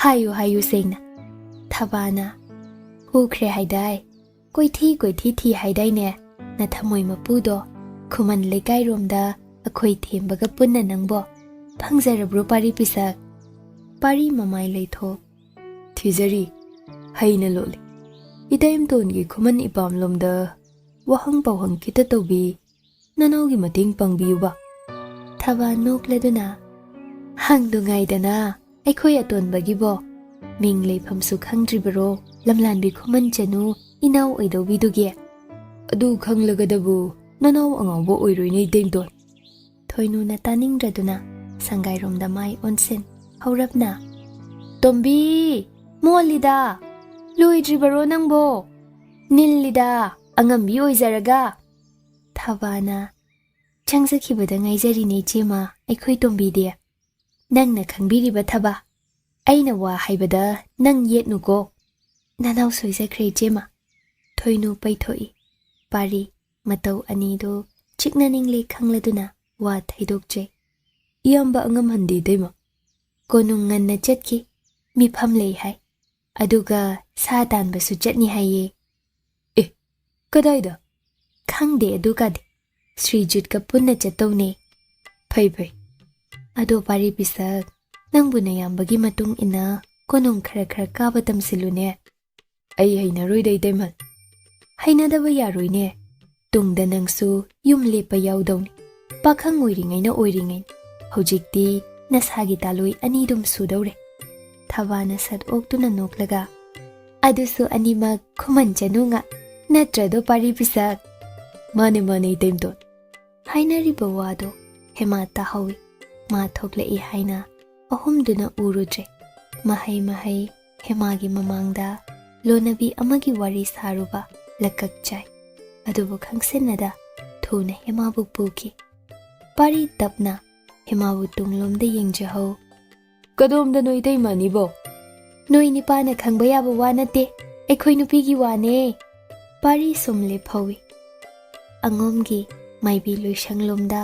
ꯍꯥꯏꯌꯨ ꯍꯥꯏꯌꯨ ꯁꯦꯡꯅ ꯊꯕꯥꯅ ꯍꯨꯈ꯭ꯔꯦ ꯍꯥꯏꯗꯥꯏ ꯀꯣꯏꯊꯤ ꯊꯤ ꯍꯥꯏꯗꯥꯏꯅꯦ ꯅꯊꯃꯣꯏ ꯃꯄꯨꯗꯣ ꯈꯨꯃꯟ ꯂꯩꯀꯥꯏꯔꯣꯝꯗ ꯑꯩꯈꯣꯏ ꯊꯦꯝꯕꯒ ꯄꯨꯟꯅ ꯅꯪꯕꯣ ꯐꯪꯖꯔꯕ꯭ꯔꯣ ꯄꯥꯔꯤ ꯄꯤꯁꯛ ꯄꯥꯔꯤ ꯃꯃꯥꯏ ꯂꯩꯊꯣꯛ ꯊꯤꯖꯔꯤ ꯍꯩꯅ ꯂꯣꯠꯂꯤ ꯏꯇꯩꯝꯇꯣꯟꯒꯤ ꯈꯨꯃꯟ ꯏꯄꯥꯝꯂꯣꯝꯗ ꯋꯥꯍꯪ ꯄꯥꯎꯍꯪ ꯈꯤꯇ ꯇꯧꯕꯤ ꯅꯅꯥꯎꯒꯤ ꯃꯇꯦꯡ ꯄꯥꯡꯕꯤꯌꯨꯕ ꯊꯕꯥ ꯅꯣꯛꯂꯗꯨꯅ ꯍꯪꯗꯨꯉꯥꯏꯗꯅ ꯑꯩꯈꯣꯏ ꯑꯇꯣꯟꯕꯒꯤꯕꯣ ꯃꯤꯡ ꯂꯩꯐꯝꯁꯨ ꯈꯪꯗ꯭ꯔꯤꯕꯔꯣ ꯂꯝꯂꯥꯟꯕꯤ ꯈꯨꯃꯟ ꯆꯅꯨ ꯏꯅꯥꯎ ꯑꯣꯏꯗꯧꯕꯤꯗꯨꯒꯤ ꯑꯗꯨ ꯈꯪꯂꯒꯗꯕꯨ ꯅꯅꯥꯎ ꯑꯉꯥꯎꯕ ꯑꯣꯏꯔꯣꯏꯅꯦ ꯏꯇꯩꯝꯇꯣꯟ ꯊꯣꯏꯅꯨꯅ ꯇꯥꯅꯤꯡꯗ꯭ꯔꯗꯨꯅ ꯁꯪꯒꯥꯏꯔꯣꯝꯗ ꯃꯥꯏ ꯑꯣꯟꯁꯤꯟ ꯍꯧꯔꯞꯅ ꯇꯣꯝꯕꯤ ꯃꯣꯜꯂꯤꯗ ꯂꯣꯏꯗ꯭ꯔꯤꯕꯔꯣ ꯅꯪꯕꯣ ꯅꯤꯜꯂꯤꯗ ꯑꯉꯝꯕꯤ ꯑꯣꯏꯖꯔꯒ ꯊꯕꯥꯅ ꯆꯪꯖꯈꯤꯕꯗ ꯉꯥꯏꯖꯔꯤꯅꯦ ꯏꯆꯦꯃ ꯑꯩꯈꯣꯏ ꯇꯣꯝꯕꯤꯗꯤ ꯅꯪꯅ ꯈꯪꯕꯤꯔꯤꯕ ꯊꯕꯥ ꯑꯩꯅ ꯋꯥ ꯍꯥꯏꯕꯗ ꯅꯪ ꯌꯦꯠꯅꯨꯀꯣ ꯅꯅꯥꯎ ꯁꯣꯏꯖꯈ꯭ꯔꯦ ꯏꯆꯦꯃ ꯊꯣꯏꯅꯨ ꯄꯩꯊꯣꯛꯏ ꯄꯥꯔꯤ ꯃꯇꯧ ꯑꯅꯤꯗꯨ ꯆꯤꯛꯅꯅꯤꯡꯂꯦ ꯈꯪꯂꯗꯨꯅ ꯋꯥ ꯊꯩꯗꯣꯛꯆꯩ ꯏꯌꯥꯝꯕ ꯑꯉꯝꯍꯟꯗꯦ ꯏꯇꯩꯃ ꯀꯣꯅꯨꯡ ꯉꯟꯅ ꯆꯠꯈꯤ ꯃꯤꯐꯝ ꯂꯩ ꯍꯥꯏ ꯑꯗꯨꯒ ꯁꯥ ꯇꯥꯟꯕꯁꯨ ꯆꯠꯅꯤ ꯍꯥꯏꯌꯦ ꯑꯦ ꯀꯗꯥꯏꯗ ꯈꯪꯗꯦ ꯑꯗꯨꯒꯗꯤ ꯁ꯭ꯔꯤꯖꯨꯠꯀ ꯄꯨꯟꯅ ꯆꯠꯇꯧꯅꯦ ꯐꯩ ꯑꯗꯣ ꯄꯥꯔꯤ ꯄꯤꯁꯛ ꯅꯪꯕꯨ ꯅꯌꯥꯝꯕꯒꯤ ꯃꯇꯨꯡ ꯏꯟꯅ ꯀꯣꯅꯨꯡ ꯈꯔ ꯀꯥꯕ ꯇꯝꯁꯤꯜꯂꯨꯅꯦ ꯑꯩ ꯍꯩꯅꯔꯣꯏꯗ ꯏꯇꯩꯃꯜ ꯍꯩꯅꯗꯕ ꯌꯥꯔꯣꯏꯅꯦ ꯇꯨꯡꯗ ꯅꯪꯁꯨ ꯌꯨꯝ ꯂꯦꯞꯄ ꯌꯥꯎꯗꯧꯅꯤ ꯄꯥꯈꯪ ꯑꯣꯏꯔꯤꯉꯩ ꯍꯧꯖꯤꯛꯇꯤ ꯅꯁꯥꯒꯤ ꯇꯥꯂꯣꯏ ꯑꯅꯤꯗꯨꯝ ꯁꯨꯗꯧꯔꯦ ꯊꯕꯥꯅ ꯁꯠ ꯑꯣꯛꯇꯨꯅ ꯅꯣꯛꯂꯒ ꯑꯗꯨꯁꯨ ꯑꯅꯤꯃꯛ ꯈꯨꯃꯟ ꯆꯅꯨꯉ ꯅꯠꯇ꯭ꯔꯗꯣ ꯄꯥꯔꯤ ꯄꯤꯁꯛ ꯃꯥꯅꯦ ꯏꯇꯩꯝꯇꯣꯟ ꯍꯥꯏꯅꯔꯤꯕ ꯋꯥꯗꯣ ꯍꯦꯃꯥ ꯇꯥꯍꯧꯏ ꯃꯥ ꯊꯣꯛꯂꯛꯏ ꯍꯥꯏꯅ ꯑꯍꯨꯝꯗꯨꯅ ꯎꯔꯨꯗ꯭ꯔꯦ ꯃꯍꯩ ꯍꯦꯃꯥꯒꯤ ꯃꯃꯥꯡꯗ ꯂꯣꯅꯕꯤ ꯑꯃꯒꯤ ꯋꯥꯔꯤ ꯁꯥꯔꯨꯕ ꯂꯀꯛ ꯆꯥꯏ ꯑꯗꯨꯕꯨ ꯈꯪꯁꯤꯟꯅꯗ ꯊꯨꯅ ꯍꯦꯃꯥꯕꯨ ꯄꯨꯈꯤ ꯄꯥꯔꯤ ꯇꯞꯅ ꯍꯦꯃꯥꯕꯨ ꯇꯨꯡꯂꯣꯝꯗ ꯌꯦꯡꯖꯍꯧ ꯀꯗꯣꯝꯗꯅꯣ ꯏꯇꯩꯃ ꯑꯅꯤꯕꯣ ꯅꯣꯏ ꯅꯤꯄꯥꯅ ꯈꯪꯕ ꯌꯥꯕ ꯋꯥ ꯅꯠꯇꯦ ꯑꯩꯈꯣꯏ ꯅꯨꯄꯤꯒꯤ ꯋꯥꯅꯦ ꯄꯥꯔꯤ ꯁꯨꯝ ꯂꯦꯞꯍꯧꯏ ꯑꯉꯣꯝꯒꯤ ꯃꯥꯏꯕꯤ ꯂꯣꯏꯁꯪꯂꯣꯝꯗ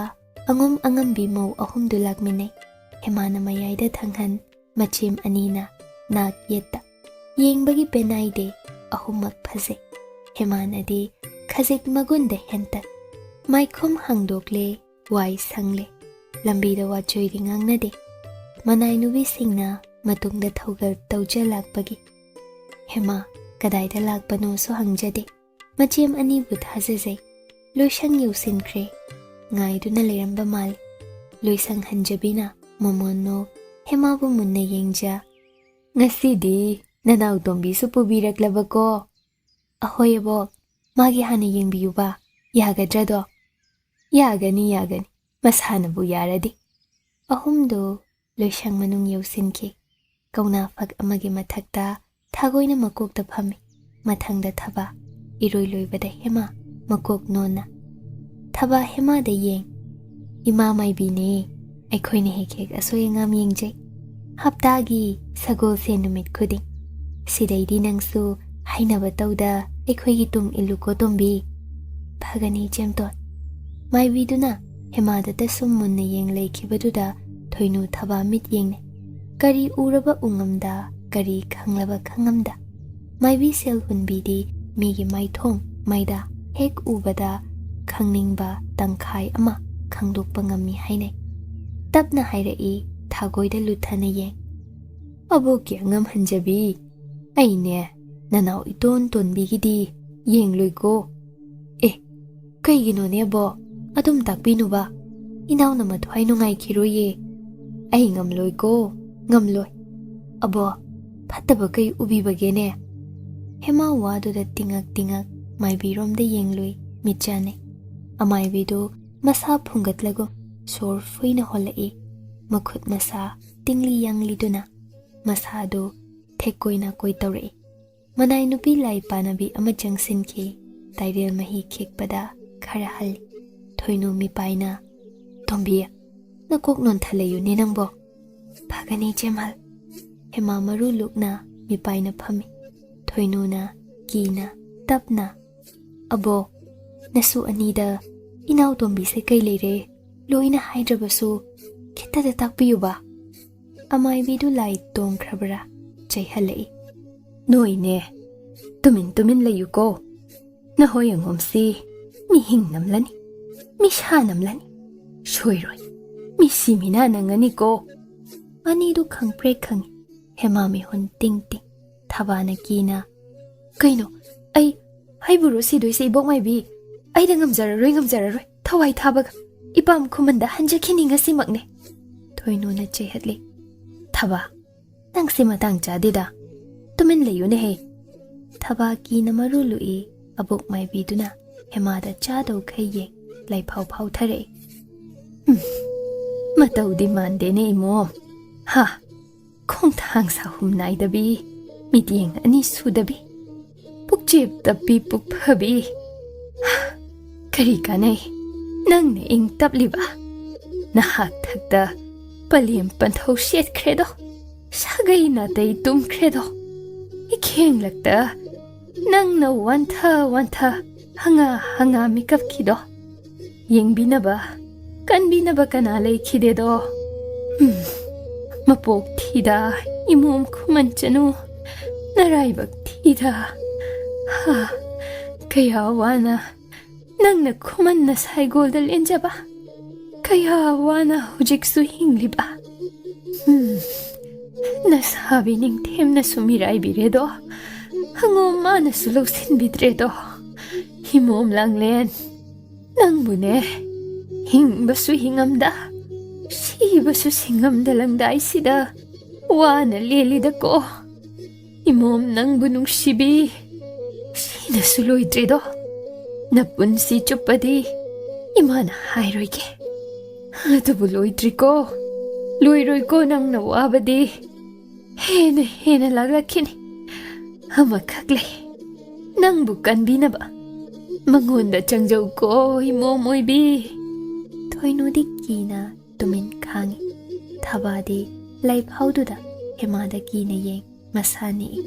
ꯑꯉꯣꯝ ꯑꯉꯝꯕꯤ ꯃꯧ ꯑꯍꯨꯝꯗꯨ ꯂꯥꯛꯃꯤꯟꯅꯩ ꯍꯦꯃꯥꯅ ꯃꯌꯥꯏꯗ ꯊꯪꯍꯟ ꯃꯆꯦꯝ ꯑꯅꯤꯅ ꯅꯥꯛ ꯌꯦꯠꯇ ꯌꯦꯡꯕꯒꯤ ꯄꯦꯅꯥꯏꯗꯦ ꯑꯍꯨꯝꯃꯛ ꯐꯖꯩ ꯍꯦꯃꯥꯅꯗꯤ ꯈꯖꯤꯛ ꯃꯒꯨꯟꯗ ꯍꯦꯟꯇꯛ ꯃꯥꯏꯈꯨꯝ ꯍꯥꯡꯗꯣꯛꯂꯦ ꯋꯥꯏ ꯁꯪꯂꯦ ꯂꯝꯕꯤꯗ ꯋꯥꯆꯣꯏꯗꯤ ꯉꯥꯡꯅꯗꯦ ꯃꯅꯥꯏ ꯅꯨꯕꯤꯁꯤꯡꯅ ꯃꯇꯨꯡꯗ ꯊꯧꯒꯜ ꯇꯧꯖ ꯂꯥꯛꯄꯒꯤ ꯍꯦꯃꯥ ꯀꯗꯥꯏꯗ ꯂꯥꯛꯄꯅꯣꯁꯨ ꯍꯪꯖꯗꯦ ꯃꯆꯦꯝ ꯑꯅꯤꯕꯨ ꯊꯥꯖꯖꯩ ꯂꯣꯏꯁꯪ ꯌꯧꯁꯤꯟꯈ꯭ꯔꯦ ꯉꯥꯏꯗꯨꯅ ꯂꯩꯔꯝꯕ ꯃꯥꯜꯂꯤ ꯂꯣꯏꯁꯪ ꯍꯟꯖꯕꯤꯅ ꯃꯣꯃꯣꯟꯅꯣ ꯍꯦꯃꯥꯕꯨ ꯃꯨꯟꯅ ꯌꯦꯡꯖ ꯉꯁꯤꯗꯤ ꯅꯅꯥꯎ ꯇꯣꯝꯕꯤꯁꯨ ꯄꯨꯕꯤꯔꯛꯂꯕꯀꯣ ꯑꯍꯣꯏ ꯑꯕꯣꯛ ꯃꯥꯒꯤ ꯍꯥꯟꯅ ꯌꯦꯡꯕꯤꯌꯨꯕ ꯌꯥꯒꯗ꯭ꯔꯗꯣ ꯌꯥꯒꯅꯤ ꯌꯥꯒꯅꯤ ꯃꯁꯥꯅꯕꯨ ꯌꯥꯔꯗꯤ ꯑꯍꯨꯝꯗꯨ ꯂꯣꯏꯁꯪ ꯃꯅꯨꯡ ꯌꯧꯁꯤꯟꯈꯤ ꯀꯧꯅꯥ ꯐꯛ ꯑꯃꯒꯤ ꯃꯊꯛꯇ ꯊꯥꯒꯣꯏꯅ ꯃꯀꯣꯛꯇ ꯐꯝꯃꯤ ꯃꯊꯪꯗ ꯊꯕꯥ ꯏꯔꯣꯏ ꯂꯣꯏꯕꯗ ꯍꯦꯃꯥ ꯃꯀꯣꯛ ꯅꯣꯟꯅ ꯊꯕꯥ ꯍꯦꯃꯥꯗ ꯌꯦꯡ ꯏꯃꯥ ꯃꯥꯏꯕꯤꯅꯦ ꯑꯩꯈꯣꯏꯅ ꯍꯦꯛ ꯍꯦꯛ ꯑꯁꯣꯏ ꯑꯉꯥꯝ ꯌꯦꯡꯖꯩ ꯍꯞꯇꯥꯒꯤ ꯁꯒꯣꯜꯁꯦꯟ ꯅꯨꯃꯤꯠ ꯈꯨꯗꯤꯡ ꯁꯤꯗꯩꯗꯤ ꯅꯪꯁꯨ ꯍꯩꯅꯕ ꯇꯧꯗ ꯑꯩꯈꯣꯏꯒꯤ ꯇꯨꯡ ꯏꯜꯂꯨꯀꯣ ꯇꯣꯝꯕꯤ ꯐꯒꯅꯤ ꯏꯆꯦꯝꯇꯣꯟ ꯃꯥꯏꯕꯤꯗꯨꯅ ꯍꯦꯃꯥꯗꯇ ꯁꯨꯝ ꯃꯨꯟꯅ ꯌꯦꯡ ꯂꯩꯈꯤꯕꯗꯨꯗ ꯊꯣꯏꯅꯨ ꯊꯕꯥ ꯃꯤꯠ ꯌꯦꯡꯅꯩ ꯀꯔꯤ ꯎꯔꯕ ꯎꯉꯝꯗ ꯀꯔꯤ ꯈꯪꯂꯕ ꯈꯪꯉꯝꯗ ꯃꯥꯏꯕꯤ ꯁꯦꯜ ꯍꯨꯟꯕꯤꯗꯤ ꯃꯤꯒꯤ ꯃꯥꯏꯊꯣꯡ ꯃꯩꯗꯥ ꯍꯦꯛ ꯎꯕꯗ ꯈꯪꯅꯤꯡꯕ ꯇꯪꯈꯥꯏ ꯑꯃ ꯈꯪꯗꯣꯛꯄ ꯉꯝꯃꯤ ꯍꯥꯏꯅꯩ ꯇꯞꯅ ꯍꯥꯏꯔꯛꯏ ꯊꯥꯒꯣꯏꯗ ꯂꯨꯊꯅ ꯌꯦꯡ ꯑꯕꯣꯛꯀꯤ ꯑꯉꯝ ꯍꯟꯖꯕꯤ ꯑꯩꯅꯦ ꯅꯅꯥꯎ ꯏꯇꯣꯟ ꯇꯣꯟꯕꯤꯒꯤꯗꯤ ꯌꯦꯡꯂꯣꯏꯀꯣ ꯑꯦ ꯀꯩꯒꯤꯅꯣꯅꯦ ꯑꯕꯣꯛ ꯑꯗꯨꯝ ꯇꯥꯛꯄꯤꯅꯨꯕ ꯏꯅꯥꯎꯅ ꯃꯊ꯭ꯋꯥꯏ ꯅꯨꯡꯉꯥꯏꯈꯤꯔꯣꯏꯌꯦ ꯑꯩ ꯉꯝꯂꯣꯏꯀꯣ ꯉꯝꯂꯣꯏ ꯑꯕꯣꯛ ꯐꯠꯇꯕ ꯀꯩ ꯎꯕꯤꯕꯒꯦꯅꯦ ꯍꯦꯃꯥ ꯋꯥꯗꯨꯗ ꯇꯤꯡꯉꯛ ꯇꯤꯡꯉꯛ ꯃꯥꯏꯕꯤꯔꯣꯝꯗ ꯌꯦꯡꯂꯨꯏ ꯃꯤꯠꯆꯥꯅꯩ ꯑꯃꯥꯏꯕꯤꯗꯨ ꯃꯁꯥ ꯐꯨꯡꯒꯠꯂꯒꯨꯝ ꯁꯣꯔ ꯐꯨꯏꯅ ꯍꯣꯜꯂꯛꯏ ꯃꯈꯨꯠ ꯃꯁꯥ ꯇꯤꯡꯂꯤ ꯌꯥꯡꯂꯤꯗꯨꯅ ꯃꯁꯥꯗꯨ ꯊꯦꯛꯀꯣꯏ ꯅꯥꯀꯣꯏ ꯇꯧꯔꯛꯏ ꯃꯅꯥꯏ ꯅꯨꯄꯤ ꯂꯥꯏ ꯄꯥꯅꯕꯤ ꯑꯃ ꯆꯪꯁꯤꯟꯈꯤ ꯇꯥꯏꯔꯦꯜ ꯃꯍꯤ ꯈꯤꯛꯄꯗ ꯈꯔ ꯍꯜꯂꯤ ꯊꯣꯏꯅꯨ ꯃꯤꯄꯥꯏꯅ ꯇꯣꯝꯕꯤ ꯅꯀꯣꯛ ꯅꯣꯟꯊꯜꯂꯌꯨꯅꯦ ꯅꯪꯕꯣ ꯐꯒꯅꯤ ꯆꯦꯝꯍꯜ ꯍꯦꯃꯥ ꯃꯔꯨ ꯂꯨꯛꯅ ꯃꯤꯄꯥꯏꯅ ꯐꯝꯃꯤ ꯊꯣꯏꯅꯨꯅ ꯀꯤꯅ ꯇꯞꯅ ꯑꯕꯣꯛ ꯅꯁꯨ ꯑꯅꯤꯗ ꯏꯅꯥꯎ ꯇꯣꯝꯕꯤꯁꯦ ꯀꯩ ꯂꯩꯔꯦ ꯂꯣꯏꯅ ꯍꯥꯏꯗ꯭ꯔꯕꯁꯨ ꯈꯤꯇꯗ ꯇꯥꯛꯄꯤꯌꯨꯕ ꯑꯃꯥꯏꯕꯤꯗꯨ ꯂꯥꯏ ꯇꯣꯡꯈ꯭ꯔꯕꯔꯥ ꯆꯩꯍꯜꯂꯛꯏ ꯅꯣꯏꯅꯦ ꯇꯨꯃꯤꯟ ꯇꯨꯃꯤꯟ ꯂꯩꯌꯨꯀꯣ ꯅꯍꯣꯏ ꯑꯉꯣꯝꯁꯤ ꯃꯤꯍꯤꯡ ꯅꯝꯂꯅꯤ ꯃꯤꯁꯥ ꯅꯝꯂꯅꯤ ꯁꯣꯏꯔꯣꯏ ꯃꯤꯁꯤ ꯃꯤꯅꯥ ꯅꯪꯉꯅꯤꯀꯣ ꯑꯅꯤꯗꯨ ꯈꯪꯄ꯭ꯔꯦꯛ ꯈꯪꯉꯤ ꯍꯦꯃꯥ ꯃꯤꯍꯨꯟ ꯇꯤꯡ ꯇꯤꯡ ꯊꯕꯥꯅ ꯀꯤꯅ ꯀꯩꯅꯣ ꯑꯩ ꯍꯩꯕꯨꯔꯣ ꯁꯤꯗꯣꯏꯁꯦ ꯏꯕꯣꯛ ꯃꯥꯏꯕꯤ ꯑꯩꯗ ꯉꯝꯖꯔꯔꯣꯏ ꯊꯋꯥꯏ ꯊꯥꯕꯒ ꯏꯄꯥꯝ ꯈꯨꯃꯟꯗ ꯍꯟꯖꯈꯤꯅꯤ ꯉꯁꯤꯃꯛꯅꯦ ꯊꯣꯏꯅꯨꯅ ꯆꯩꯍꯠꯂꯤ ꯊꯕꯥ ꯅꯪꯁꯤ ꯃꯇꯥꯡ ꯆꯥꯗꯦꯗ ꯇꯨꯃꯤꯟ ꯂꯩꯌꯨꯅꯦꯍꯦ ꯊꯕꯥ ꯀꯤꯅ ꯃꯔꯨ ꯂꯨꯏ ꯑꯕꯣꯛ ꯃꯥꯏꯕꯤꯗꯨꯅ ꯍꯦꯃꯥꯗ ꯆꯥꯗꯧꯈꯩ ꯌꯦꯡ ꯂꯩꯐꯥꯎ ꯐꯥꯎꯊꯔꯛꯏ ꯃꯇꯧꯗꯤ ꯃꯥꯟꯗꯦꯅꯦ ꯏꯃꯣꯝ ꯍꯥ ꯈꯣꯡꯊꯥꯡ ꯁꯥꯍꯨꯝ ꯅꯥꯏꯗꯕꯤ ꯃꯤꯠꯌꯦꯡ ꯑꯅꯤ ꯁꯨꯗꯕꯤ ꯄꯨꯛꯆꯦꯞ ꯇꯞꯄꯤ ꯄꯨꯛꯐꯕꯤ ꯀꯔꯤ ꯀꯥꯟꯅꯩ ꯅꯪꯅ ꯏꯪ ꯇꯞꯂꯤꯕ ꯅꯍꯥꯛ ꯊꯛꯇ ꯄꯂꯦꯝ ꯄꯟꯊꯧ ꯁꯦꯠꯈ꯭ꯔꯦꯗꯣ ꯁꯥꯒꯩ ꯅꯥꯇꯩ ꯇꯨꯝꯈ꯭ꯔꯦꯗꯣ ꯏꯈꯦꯡꯂꯛꯇ ꯅꯪꯅ ꯋꯥꯟꯊ ꯋꯥꯟꯊ ꯍꯪꯉꯥ ꯃꯤꯀꯞꯈꯤꯗꯣ ꯌꯦꯡꯕꯤꯅꯕ ꯀꯟꯕꯤꯅꯕ ꯀꯅꯥ ꯂꯩꯈꯤꯗꯦꯗꯣ ꯃꯄꯣꯛ ꯊꯤꯗ ꯏꯃꯣꯝ ꯈꯨꯃꯟ ꯆꯅꯨ ꯅꯔꯥꯏꯕꯛ ꯊꯤꯗ ꯀꯌꯥ ꯋꯥꯅ ꯅꯪꯅ ꯈꯨꯃꯟꯅ ꯁꯥꯏꯒꯣꯜꯗ ꯂꯦꯟꯖꯕ ꯀꯌꯥ ꯋꯥꯅ ꯍꯧꯖꯤꯛꯁꯨ ꯍꯤꯡꯂꯤꯕ ꯅꯁꯥꯕꯤ ꯅꯤꯡꯊꯦꯝꯅꯁꯨ ꯃꯤꯔꯥꯏꯕꯤꯔꯦꯗꯣ ꯍꯪꯉꯣꯝ ꯃꯥꯅꯁꯨ ꯂꯧꯁꯤꯟꯕꯤꯗ꯭ꯔꯦꯗꯣ ꯍꯤꯃꯣꯝ ꯂꯥꯡꯂꯦꯟ ꯅꯪꯕꯨꯅꯦ ꯍꯤꯡꯕꯁꯨ ꯍꯤꯡꯉꯝꯗ ꯁꯤꯕꯁꯨ ꯁꯤꯡꯉꯝꯗ ꯂꯪꯗꯥꯏꯁꯤꯗ ꯋꯥꯅ ꯂꯦꯜꯂꯤꯗꯀꯣ ꯏꯃꯣꯝ ꯅꯪꯕꯨ ꯅꯨꯡꯁꯤꯕꯤ ꯁꯤꯅꯁꯨ ꯂꯣꯏꯗ꯭ꯔꯦꯗꯣ ꯅꯄꯨꯟꯁꯤ ꯆꯨꯞꯄꯗꯤ ꯏꯃꯥꯅ ꯍꯥꯏꯔꯣꯏꯒꯦ ꯑꯗꯨꯕꯨ ꯂꯣꯏꯔꯣꯏꯀꯣ ꯅꯪꯅ ꯋꯥꯕꯗꯤ ꯍꯦꯟꯅ ꯂꯥꯛꯂꯛꯈꯤꯅꯤ ꯑꯃꯈꯛ ꯂꯩ ꯅꯪꯕꯨ ꯀꯟꯕꯤꯅꯕ ꯃꯉꯣꯟꯗ ꯆꯪꯖꯧꯀꯣ ꯏꯃꯣꯝ ꯑꯣꯏꯕꯤ ꯊꯣꯏꯅꯨꯗꯤ ꯀꯤꯅ ꯇꯨꯃꯤꯟ ꯈꯥꯡꯉꯤ ꯊꯕꯥꯗꯤ ꯂꯩꯐꯥꯎꯗꯨꯗ ꯍꯦꯃꯥꯗ ꯀꯤꯅ ꯌꯦꯡ ꯃꯁꯥ ꯅꯤꯛꯏ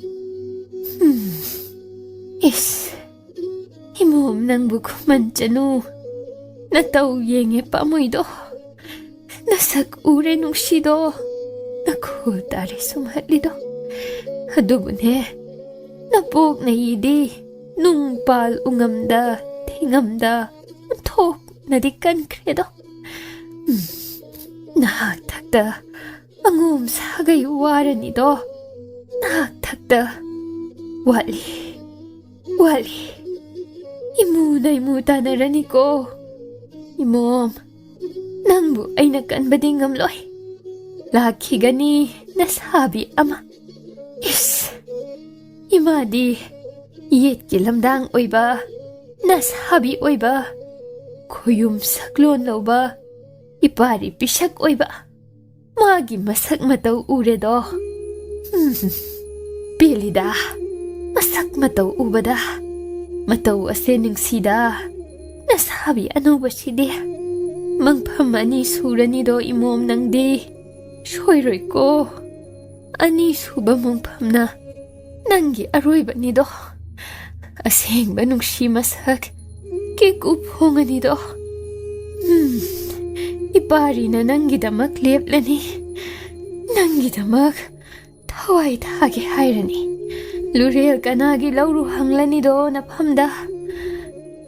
Is, imom nangbu Khuman Chanu. Natau yenge pamoy do. Nasak ure nungsido. Naku tari sumhatlido. Adubune. Napok na idi. Nung pal ungamda. Tingamda. Untok na dikan kredo. Nahagtakda. Angum sagay waranido. Nahagtakda. Wali. Imunay muta na raniko. Imom. Nangbu ay nakanbading ngamloy. Laki gani nasabi ama. Is. Imadi. Yet kilamdang oiba. Nasabi oiba. Kuyum saklon law ba. Ipari pisak oiba. Magi masak mataw uredo. Pilida. Masak mataw ubada. Mataw aseneng sida. Nasabi ano ba sidi? Magpamani suranido imom nang di. Shoyroy ko. Ani suba mong pamna. Nanggi aroy ba nido? Aseng ba nung simasak? Keku po nga nido. Ipari na nanggi damak leplani. Nanggi damak taway tagi hayrani. Lurel ka nagi lauruhang lanido na pamda.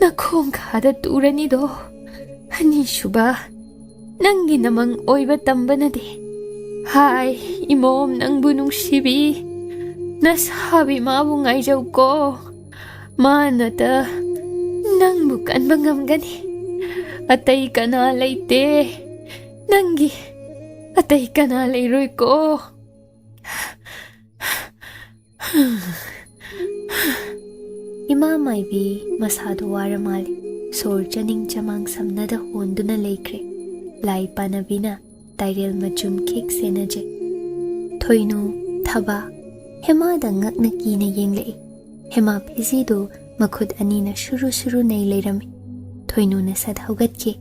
Nakong kada turanido. Ani suba? Nanggi namang oy ba tamba na di? Hay, imom nang bunong sibi. Nasabi mabungay jaw ko. Manata, nang bukan bangam gani. Atay ka na layte. Nanggi, atay ka na layroy ko. Imamay bi masado waramali. Sor chaning chamang samnada honduna laikre. Lai panabina Tayal machum kek senaje. Thoinu thaba. Hema da ngak na ki na yengle. Hema pisido makhud ani na shuru nay lairami. Thoinu na sad haugat ke.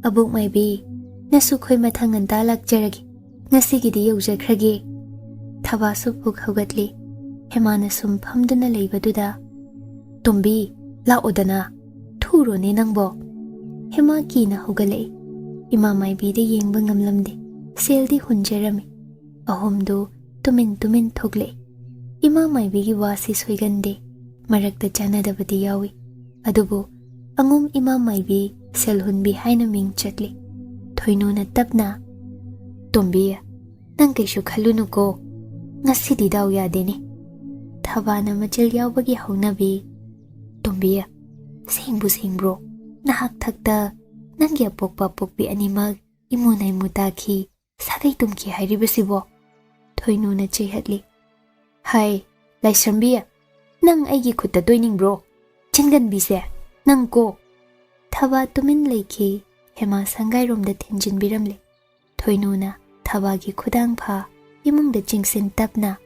Abuk may bi. Nasukhoy mathangan dalak jaragi. Ngasigidi yaujakrage. Thaba supuk haugatli. Hema na sumphamduna leibaduda. Tumbi, laodana. Thuro ni nangbo. Hema ki na haugalay. Imamay bida yengba ngamlamde. Seldi hunjarami. Ahomdo tumin thogle. Imamay bigi wasi soygande. Marakta chanadabadi yawi. Adubo, angum imamay bi selhunbi haina ming chatli. Thoinu na tapna. Tumbiya, nang kaishu khalunu ko. Ngasidi daw yadene. Thaba na machal yawbagi haunabi. Tumbiya, singbro. Nahak thakta. Nangya pokpa pokpi animag imunay mutaki sagay tumki hairibasibo. Thoinu na chehatli. Hay, Lanchenba, nang aigi khutta toining bro. Chingan bise, nang ko. Thaba tumin leiki hema sangay romda thinjin biramle. Thoinu na thaba gi khudang pha imungda chingsin tapna.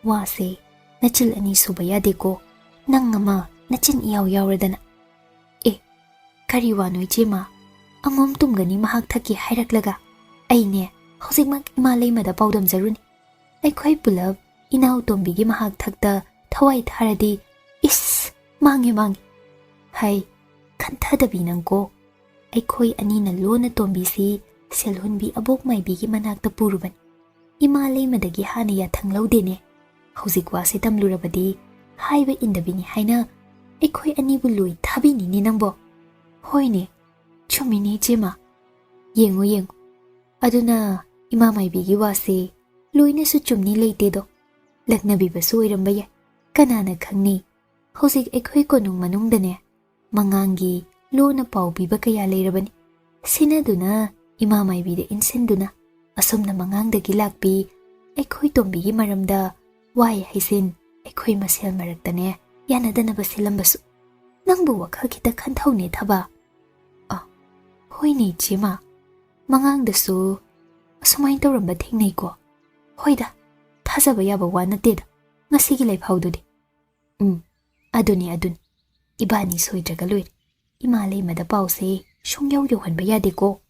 Wase, nachil ani subaya deko. Nang ngama nachin iyaw radana. Kariwanoy jema, angom tumgani mahak thaki hairaklaga. Aine, hozikmak imalay mada paudam zaruni. Ay koy pulab, inaw tombigi mahak thakta thawai tharadi. Is, mangi. Hay, kantadabi nang ko. Ay koy anina lo na tombisi, selhunbi abok may bigi manakta puruban. Imalay madagi hanaya thanglaw dine. Hozikwa si tamlurabadi, hayba indabini hayna. Ay koy anibuloy tabi nini nangbo. Hoyne, chumini jema. Yengo. Aduna, imamay bigi wasi, loyna su chumni leitedo. Lagnabi basu irambaya. Kanana khangni. Hosik ekhoy konung manungdane. Mangangi, lo na pau biba kaya leirabani. Sinaduna, imamay bida insenduna. Asum na mangangdagi lakpi. Ekhoy tombigi maramda. Wai haisin, ekhoy masel maraktane. Yanadana basilambasu. Nangbu WakhaL kita khantaw ne thaba. Hoyne jema. Mangangdasu. Asumayin tawramba thingnay ko. Hoyda, thazaba yaba wanateda. Ngasigi laifawdudi. Aduni. Ibani soydraga loyre. Imalay mada pause shungyaw yohanba yade ko.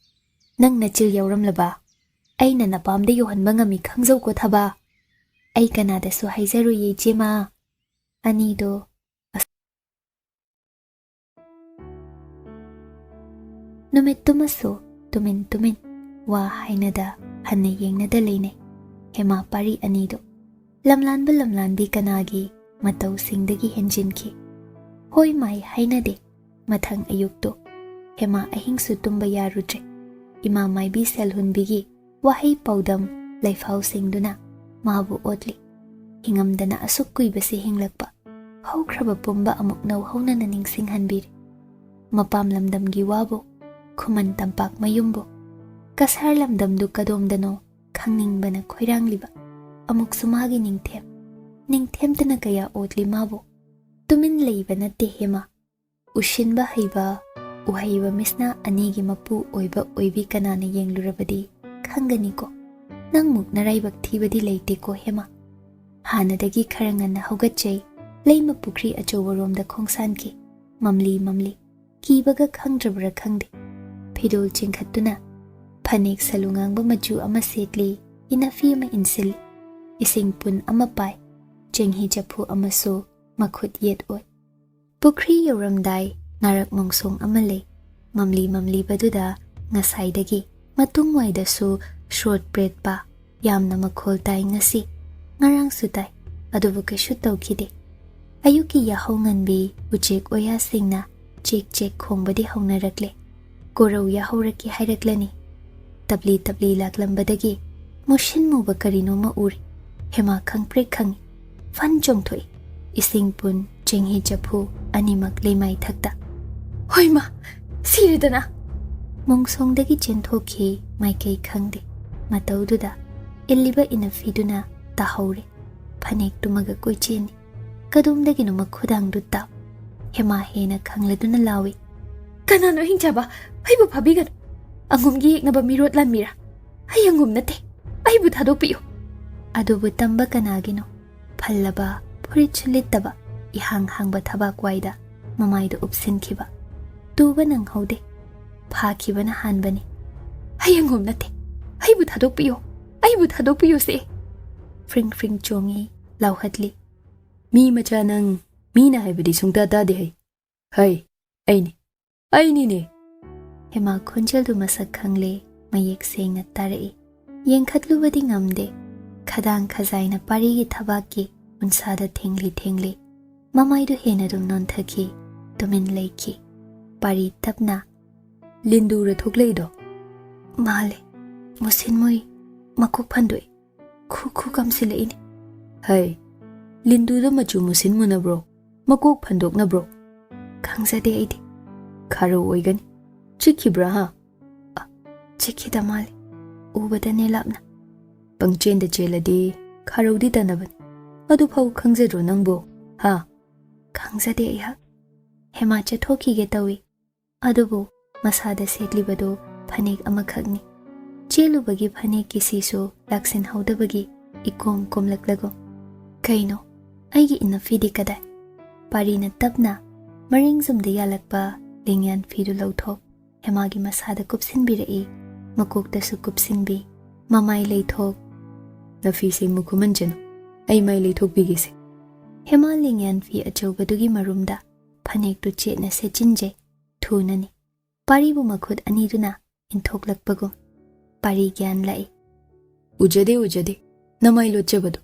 Nang nachil yawramlaba. Ay na napamda yohanba ngami khangzaw ko thaba. Ay kanadasu haizaruye jema. Anido Numit tumaso, tumin, wa hainada, hanne yengnada lene. Hema pari anido. Lamlanbi kanagi, mataw singdagi henjinki. Hoy mai hainade, mathang ayukto. Hema ahingsu tumba yarudre. Ima mai bi selhunbigi, wahai paudam, laifhaw singduna, mabu odli. Hingamdana asuk kuibasi hinglakpa. Hawkraba pumba amuk nawhawna na ningsinghanbiri. Mapam lamdamgi wabo, Khuman tampak mayumbo. Kasar lamdamdu kadomdano, khangningbana khoirangliba. Amuk sumagi ningthem. Ningthemtana kaya odli mabo. Tumin leiba natte hema. Ushinba haiba, uhaiba misna anigi mapu oiba oibi kanana yenglurabadi, khanganiko. Nangmuk naraibak thibadi leite ko hema. Hanadagi kharangana haugatjay, leima pukri achowaromda khongsanki. Mamli, kibaga khangdrabra khangde. Phidol chingkhatuna, phanek salungangba machu ama setli, inafi ama insil. Isingpun ama pai, jenghi japhu ama so, makhut yet oi. Pukri yoramdai, narak mongsong ama le. Mamli baduda, ngasaidagi, matungwayda so, short bread pa, yamna makhol tay ngasi. Ngarang sutay, adubu kashu tawkide. Ayuki yahaw nganbi, uchek oya singna, chek khongbadi hawnarakle. Koraw yahaw raki hayraklani. Tabli laklambadagi, mushin muba karino mauri. Hema khangpre khangi. Fan chongthoi. Isingpun, jenghi japhu, animak lemay thakta. Hoy ma, siridana. Mongsongdagi chenthoki, maikay khangde. Matawduda, illiba inafiduna, tahawre. Phanek tumaga koi cheni. Kadumdagi no makhudang dutta. Hema hena khangladuna lawi. Kanano hingjaba, aibu phabigan. Angumgi yeknaba mirot lanmira. Ay angum nate. Aibu thadokpiyo. Adubu tamba kanagino. Phallaba, phurit chulittaba. Ihang-hangba thabak waida. Mamaydo upsinkhiba. Tuba nang haude. Phakibana hanbani. Ay angum nate. Aibu thadokpiyo se. Fring chongi, lauhatli. Mi macha nang, mi na haibadi sungta tade hai. Hai, aini ne. Hema khonjaldu masak khangle, mayek sengna tarai. Yengkhatlubadi ngamde. Khadang khazaina parigi thabaki, unsada thengli. Mamaydu henadum nonthaki, tumin leiki. Pari tapna. Lindu ra thokleido. Male, musin moi, makuk pandoi. Khu kamsila ini. Hai, lindu da machu musin mo na bro. Makuk pandok na bro. Khangzade aidi. Kharo oigani. Chikhibra ha? Chikhida male. Ubada ne lapna. Pangchen da cheladi, kharo di tanaban. Adu phau khangzadro nangbo, ha? Khangzade aiha. Hema chathoki ge tawi. Adubu, masada setlibado, phanek amakhagni. Chelubagi phanek kisiso, laksin haudabagi, ikom komlaklago. Kaino, aigi inafidi kadai. Parina tapna, maring zumda yalakpa, lingyan fidu lauthok. Hemagi masada kupsinbirai, makuktasu kupsinbi, mamay laythok. Nafising mo Khuman jano, ay may laythok bigisi. Hema lingyan fi achawbadugi marumda, phanek tu chet na se jinje, thunani. Paribu makhud aniduna, inthoklakpagum. Pari gyan lai. Ujade, namay lotchabado.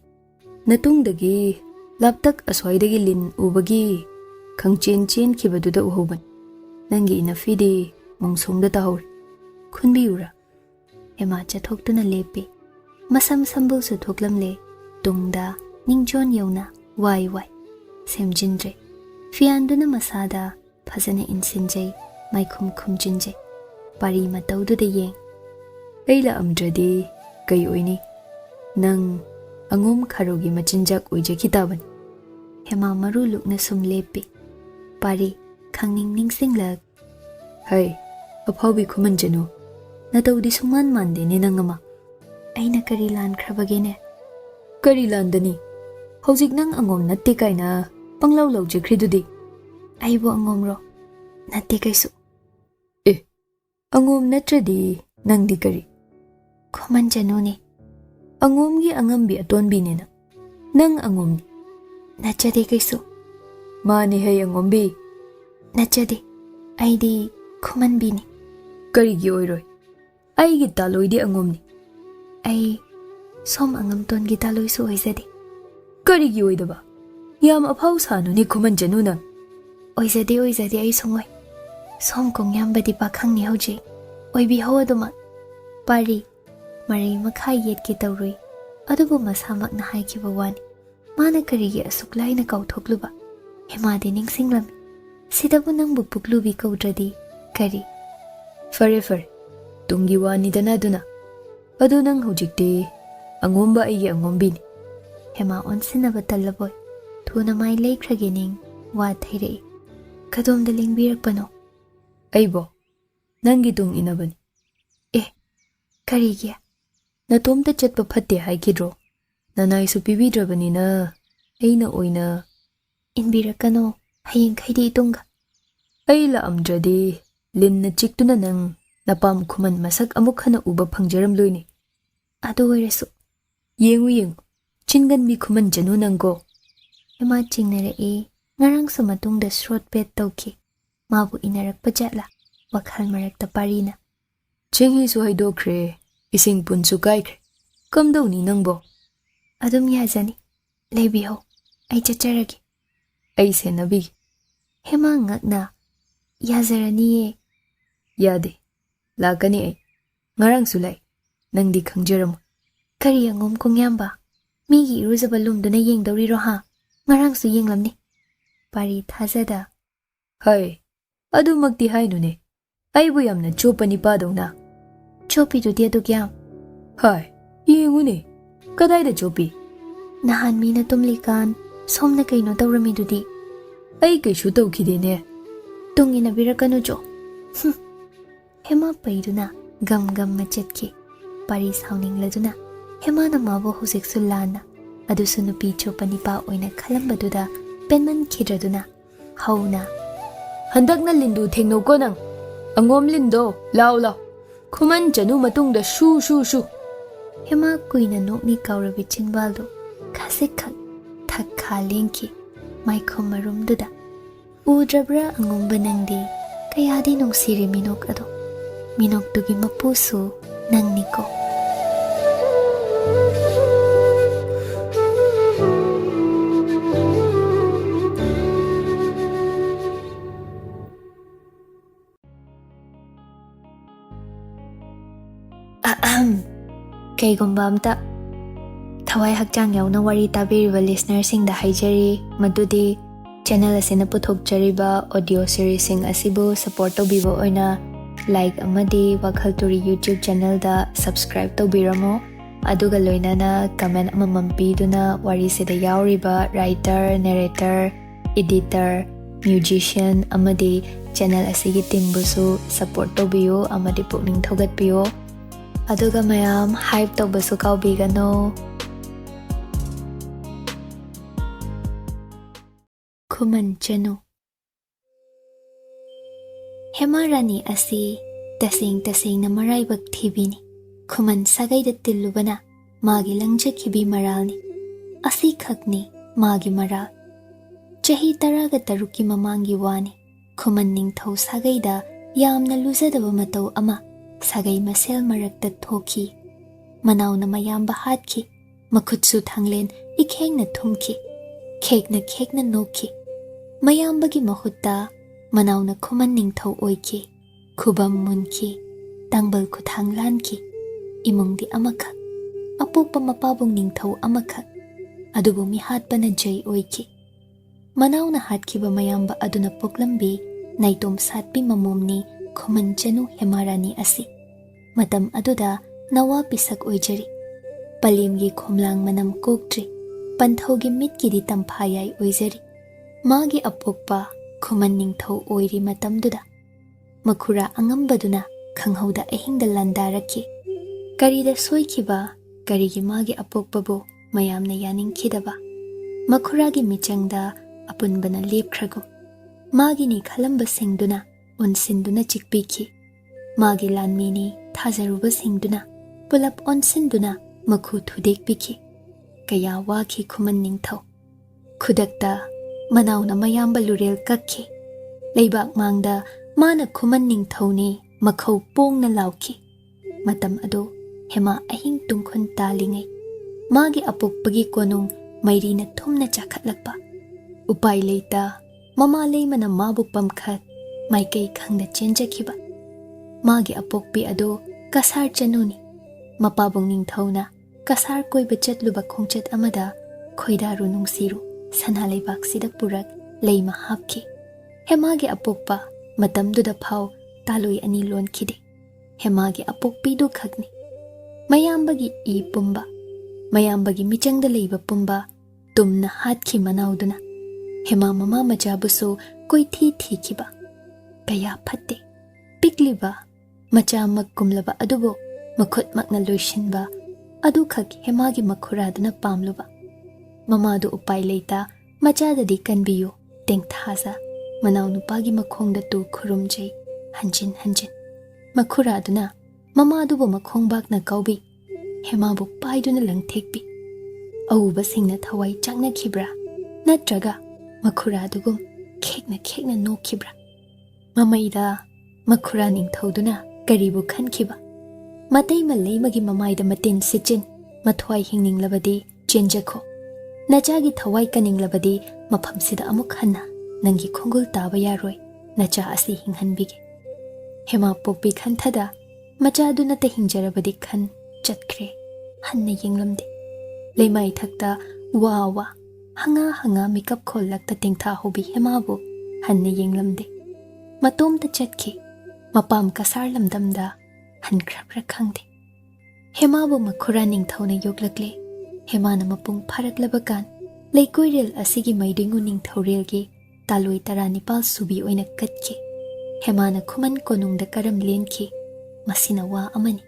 Natungdagi, laptak aswaidagi lin ubagi, kang chen kibaduda uhoban. Nangi inafidi, mongsongda tahor. Khunbi ura. Hema chathoktuna lepe. Masam sambul su thoklamle, tungda, ningjon yauna, wai. Semjindre. Fianduna masada, phazana insinjay, maikhum khumjinjay. Pari matawduda yeng. Ayla amdradi, kay oini. Nang angum kharogi machinjak oija kitaban. Hema maruluk na sumlepi. Pari, khangning ningsinglag. Hai, aphawi Khuman jano. Natawdi suman mande ni nangama. Aina karilan krabagene. Karilan dani. Hojik nang angom natte kaina, panglaw jekridudi. Aibo angomro. Natte kaisu. Angom natradi, nang di kari. Khuman jano ni. Angomgi angambi atonbi nina. Nang angomni. Nachade kaisu. Mani hay angombi. Nachade. Aidi Khuman bini. Karigi oiroi. Aigi taloidi angomni. Ai som angam ton gi taloi su oizadi. Karigi oidaba. Yam aphau sanu ni Khuman Chanu nang. Oizadi ai songoi. Som kong yam badi pakhang ni hoji. Oi bi ho aduma. Pari marai makhai yet ki tawrui. Adubu masamak na hai ki bawani. Mana karigi asuk lai na kauthokluba. Hemadi ningsinglami. Sidabu nang bupuklubi kaudradi kari. Fare. Tungi wani dana duna. Adu nang hujikti angomba aigi angombini. Hema onsinaba talaboy. Thuna mai leikhagining wa thairei. Kadom da lingbirakpano. Aibo. Nangi tung inabani. Karigi. Natomta chatpa phatte haikidro. Nanai su pibidrabani na. Aina oina. Inbirakano. Hayeng khaidi itunga. Ay la amdradi. Lin na chiktuna nang. Napam Khuman masak amuk hana uba phangjaram loini. Adu oirasu. Yengu. Chingan mi Khuman Chanu nanggo. Ema chingnere e. Ngarang sa matungda shrot pet tawki. Mabu inarakpa jatla. WakhaL marakta parina. Chinghi su haidokre. Ising punsu kaikre. Kamdaw ni nangbo. Adum yazani. Lebiho. Ay chacharagi. Ay senabigi. Hema ngakna. Yazaraniye. Yade. Lakani ay. Ngarang sulay. Nangdi khangjaramo. Kari angom kong yamba. Migi iruzaba lumduna yengdawriro ha. Ngarang su yenglamni. Pari thazada. Hai. Adu magti hainu ne. Aibu yamna chopani padaw na. Chopi du dia dugyam. Hai. Yengu ne. Kadai da chopi. Nahan mina tumlikan. Somna kaino tawrami dudi. Ay kaishu tawkide ne. Tungina birakanu jo. Hema paiduna gam machetki. Pari sauning laduna. Hema na mabo husik sulana. Adusu nupi chopani pa oina khalambaduda penman khidraduna. Hauna. Handak na lindu thengno ko nang. Angom lindo. Lao. Khuman Chanu matungda shu. Hema kuina nokni kaurabi chinbaldo. Khasik khak. Thak khalenki. Yaikhom marumduda. Udrabra angomba nangdi. Kayadi nung siri minok ado. Minok dugi mapusu nang niko. Kaygumba amta. Thawai hakchang yauna wari tabiriba listenersing da haijari madudi channel asina puthokjariba audio series sing asibu support tobiba oina like amadi WakhaL Turi YouTube channel da subscribe tobiramo aduga loinana comment amamam piduna wari sida yauriba writer narrator editor musician amadi channel asigi teambusu support tobiyo amadi pukning thogatpiyo aduga mayam hype tobasu kaubigano. Khuman Chanu. Hema Rani asi tasing na maraibak thibini. Khuman sagai da tillubana magi langjakhibi maralni. Asi khakni magi maral. Chahi taraga taruki mamangi wani. Khuman ningthau sagai da yamna luzadaba matau ama sagai masel marakta thoki. Manaw na mayam bahatki. Makhutsu thanglen ikheng na thumki. Khek na noki. Mayambagi mahutta manaw na Khuman ningthau oiki. Khubam munki. Tangbal kuthang lanki. Imungdi amakak. Apukpa mapabong ningthau amakak. Adubu mihatpa na jay oiki. Manaw na hatkiba mayamba aduna puklambi naitom satpi mamumni Khuman Chanu hemarani asi. Matam aduda nawa pisak oijari. Palimgi khomlang manam koktri. Panthogi mitkidi Tamfayai oijari. Magi apukpa Khuman ningthau oiri matamduda. Makhura angambaduna khanghauda ahingda landaraki. Karida soikiba karigi magi apukpabu mayamna yaningkhidaba. Makhuragi michangda apunbana lepkhrago. Magi ni khalamba singduna onsinduna chikpiki. Magi lanmini thazaruba singduna pulap onsinduna makhu thudekpiki. Kaya waki Khuman ningthau. Khudakta manaw na mayamba lurel kakki. Leibak mangda mana Khuman ningthau ni Makhol pongna lauki. Matam ado hema ahing tungkhon talingai. Magi apokpagi konung mairina thumna chakhatlakpa. Upai leita mama leimana mabu pamkhat maikei khangna chenjakhiba. Magi apokpi ado kasar Chanuni. Mapabong Ningthona kasar koiba chatluba khongchat amada khoidaru nungsiru sanhalaibak sida purak leima hapki. Hemagi apokpa matamduda phau taloi ani lon khide. Hemagi apokpi do khakni. Mayambagi I pumba. Mayambagi michangda leiba pumba tumna hatkhi manauduna. Hema mama machabuso koi thi khiba. Kaya phatte. Pikliba macha makkumlaba adubo makhut makna loishinba adu khak hemagi makhuraduna pamluba. Mama du upai leita macha dadi kanbiyo tengthaza manau nupagi makhongda tu khurumjai hanjin hanjin. Makhuraduna mama dubo makhongbak na kaubi hema bu paiduna langthekpi. Auba singna thawai changna khibra natraga makhuradugum khekna no khibra. Mamaida makhura ningthoduna karibu khankhiba. Matai maleimagi mamaida matin sichin mathwai hingninglabadi chenjakho. Nachagi thawai kaninglabadi maphamsida amuk hanna nangi khongul taba yaroi nacha asi hinghanbige. Hema pokpi khanthada machaduna ta hingjarabadi khan chatkre hanna yenglamde. Leimai thakta wa hanga mikap khollakta tingtha hobi hemabu hanna yenglamde. Matom ta chatki mapam kasar lamdamda hankrabra khangde. Hemabu makhura ningthona yoglakle. Hemana mapung pharaklabakan leikoirel asigi maidingu ningthorelgi taloi taranipal subi oina katki. Hemana Khuman konungda karam lenki masina wa amani.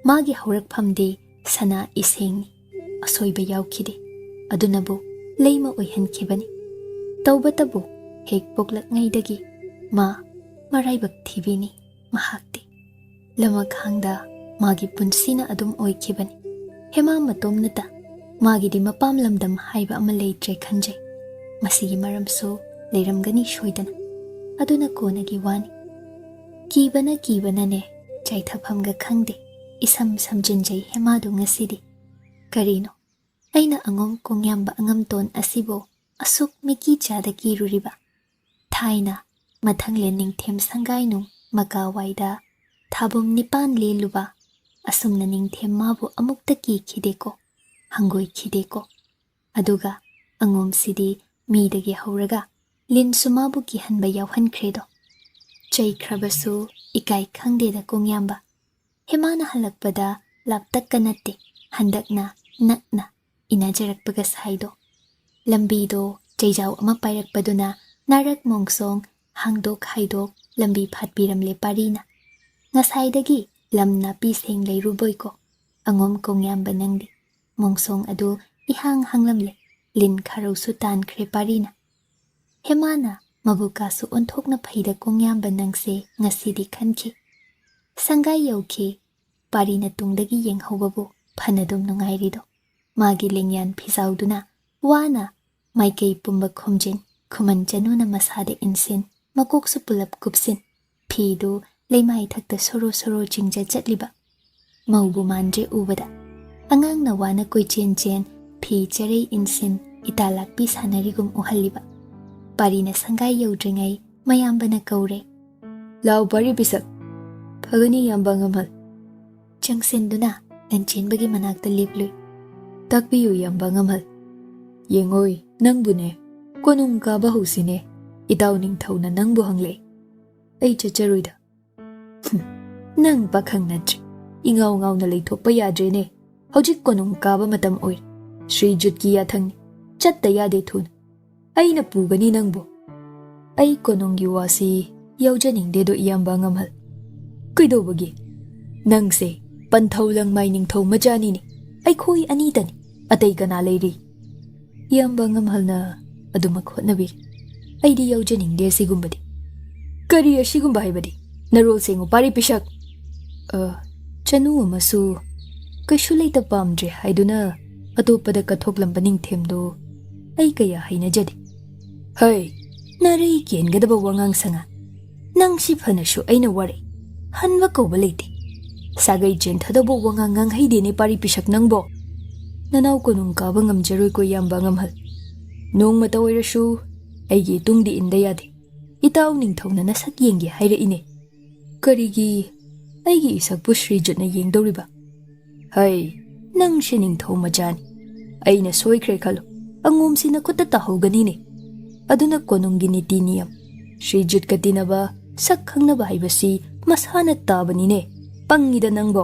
Magi haurakphamde sana isengni asoiba yaukhide. Adunabu leima oihankhibani. Taubatabu hek poklak ngaidagi ma maraibak thibini mahakti. Lamakhangda magi punsina adum oikhibani. Hema matomnata magi di mapam lamdam haiba ama leitre khanjai. Masigi maramso leiramgani shoidana. Aduna konagi wani. Kibana ne chaithaphamga khangde isam samjinjai hemadu ngasidi. Karino aina angom kongyamba angamton asibo asuk miki chada kiruriba. Thaina mathanglen ningthem sangainu makawaida thabum nipan leluba asumna ningthem mabu amukta ki khideko hangoi khideko. Aduga angom sidi midagi hauraga lin sumabu ki hanba yawhan kredo. Chay krabasu ikai khangde da kongyamba. Hemana halakpada laptakka natte handakna nakna inajarakpaga saido. Lambido chayjaw ama pairakpaduna narak mongsong hangdok haidok lambi phatpiramle parina. Ngasaidagi lamna piseng leiruboyko angom kongyamba nangdi. Mongsong adu ihang hanglamle lin kharosu tan kre parina. Hemana mabukasu onthokna phaida kongyamba nangse ngasidi khanki. Sangai yauki parina tungdagi yenghaubabu phanadum nungairido. Magi lengyan phisauduna wana maikei pumba khomjin Khuman Chanuna masada insin makoksu pulap kupsin. Phidu leimai thakta soro jingja chatliba. Maubu mandre ubada. Angang na wana koi chen phi charei insin italakpi sanarigum uhaliba. Parina sangai yaudringai mayambana kaure. Lau pari bisak. Phagani yamba ngamal. Changsinduna Lanchenbagi manakta liplui. Takpiyu yamba ngamal. Yengoi nangbune konung ka bahusine itaw ningthawna nangbu hangle. Ay chacharuida. Nang pakhang nadri. Ingaw na leithokpa yadre ne. Hojik konung ka ba matam oir. Sri Jutki yathangni. Chatta yade thun. Ay napugani nangbu. Ay konung yuwasi yawjaningde do iyamba ngamal. Kuidobagi. Nangse panthaw lang may ningthaw majani ni. Ay khoi anitani. Atay ka na layri. Iyamba ngamal na adumakhot na bir. Ay di yawjaningde sigumbadi. Kari asigumba haibadi. Narol sengo pari pisak. Chanu amasu kaishu leita pamdre haiduna atopada kathoklam Ningthemdo ay kaya hainajadi. Hay, naray kienggadaba wangang sanga. Nang siphanasu ay nawari. hanwa kauba leite sagai chen thadabo wangang ngang haide ne pari pisak nangbo nanaw ko nung kaba ngamjaroi ko yamba ngamhal nong mata oirasu aigi tungdi inda yade itaw ningthongna nasak yengge haira ine karigi aigi isakpu Srijutna yengdoriba hai nang she ningthau majani aina soikre khalo angom sina khutta tahogani ne aduna konunggi niti niyam Srijut katinaba sak khangnaba haibasi masana tabani ne pangida nangbo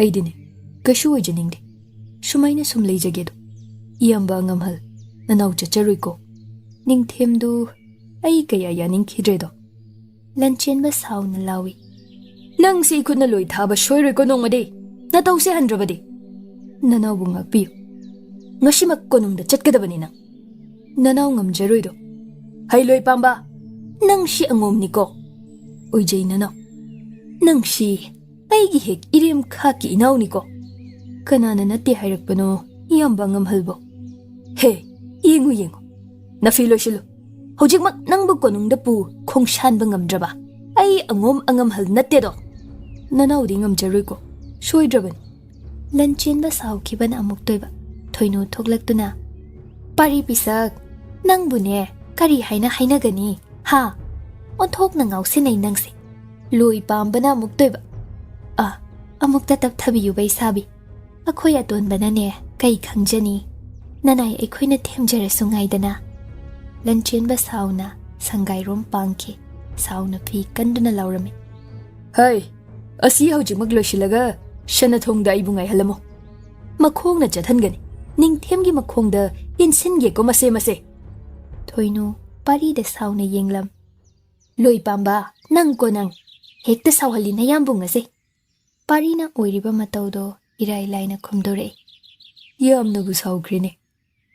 aidine kashu ojaningde sumaina sum leijagedo iyamba ngamhal nanaw chacharuiko ningthemdu ai kaya yaning khidredo Lanchenba sauna lawi nang si khutna loi thaba shoiroi ko nongmade na tause handrabade nanaw bunga piu ngasimak konungda chatkadabani nang nanaw ngamjaroido hai loi pamba nang si angomni ko oijai nanaw nang si aigi hek irem khaki inawni ko kanana nate hairakpano iyamba ngamhalbo he yengu yengu na filo shilo hojikmak nangbu konungda pu khongshanba ngamdraba ai angom angamhal natedo nanawdi ngamjaroiko soidraban Lanchenba saukibana amuk toiba thoinu thoklaktuna pari pisak nangbune kari haina hainagani ha onthokna ngausinai nangse loi pambana amuk toiba amukta tapthabiyu bai sabi akhoi atonbana ne kai khangjani nanai aikhoina themjarasu ngaidana Lanchenba sauna sangairom pangki sauna phi kanduna laurami hai asi hojimak loisilaga shanathongda ibungai halamo makhongna chathangani ningthemgi makhongda insinge ko mase mase thoinu pari de sauna yenglam loi pamba nang ko nang hekta sawhali na yambung ase parina oiriba mataudo irai laina khumdore yamna bu saukrine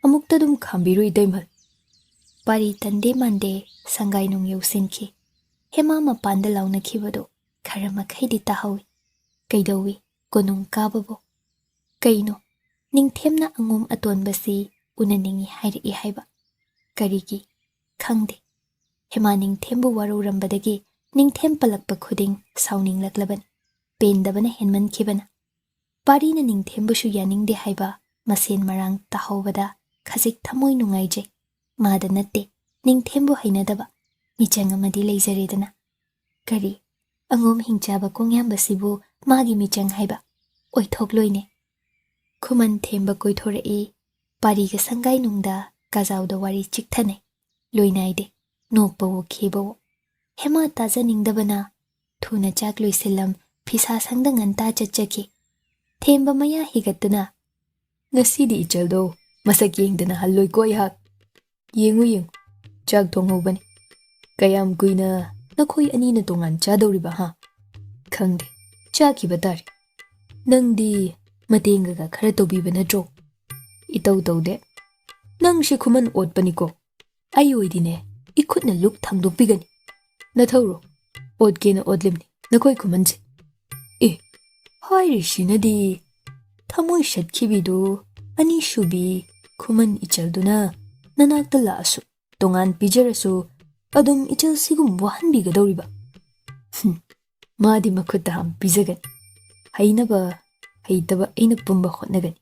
amukta dum khambiroi daimal pari tande mande sangai nung yausinki hema mapanda launa khibado kharama khaidi tahawi kaidawi konung kababo kaino ningthemna angom atonbasi unaningi hairi haiba karigi khangde hema ningthembu warurambadagi ningthem palakpa khuding sauning laklaban pendabana henman khibana parina ningthembusu yaningde haiba masen marang tahawbada khajik thamoi nungaije mada natte ningthembu hainadaba michang amadi leijaredana kari angom hingchaba kongyambasibu magi michang haiba oithokloine Khuman themba koithorei pariga sangai nungda kazauda wari chikthane loinaide nokpawo khebo hema taja ningdabana thuna chak loisilam phisa sangda nganta chachaki themba maya higatuna ngasidi ichaldo masak yengdana halloi koi hak yengu chak thonghobani kayam kuina nakhoi anina tongan chadoriba ha khangde chaki batari nangdi matenga ga khara tobiba natro itau taude nang shi Khuman otpaniko ai oidine ikhutna luk thangdopigani nathawro otkena odlimni nakoi Khumanse hairi shinadi thamoi shatkhibidu ani shubi Khuman ichalduna nanakta laasu tongan pijarasu adum ichal sigum wahanbiga doriba madi makhutta ham pijagan hainaba haitaba aina pumba khotnagani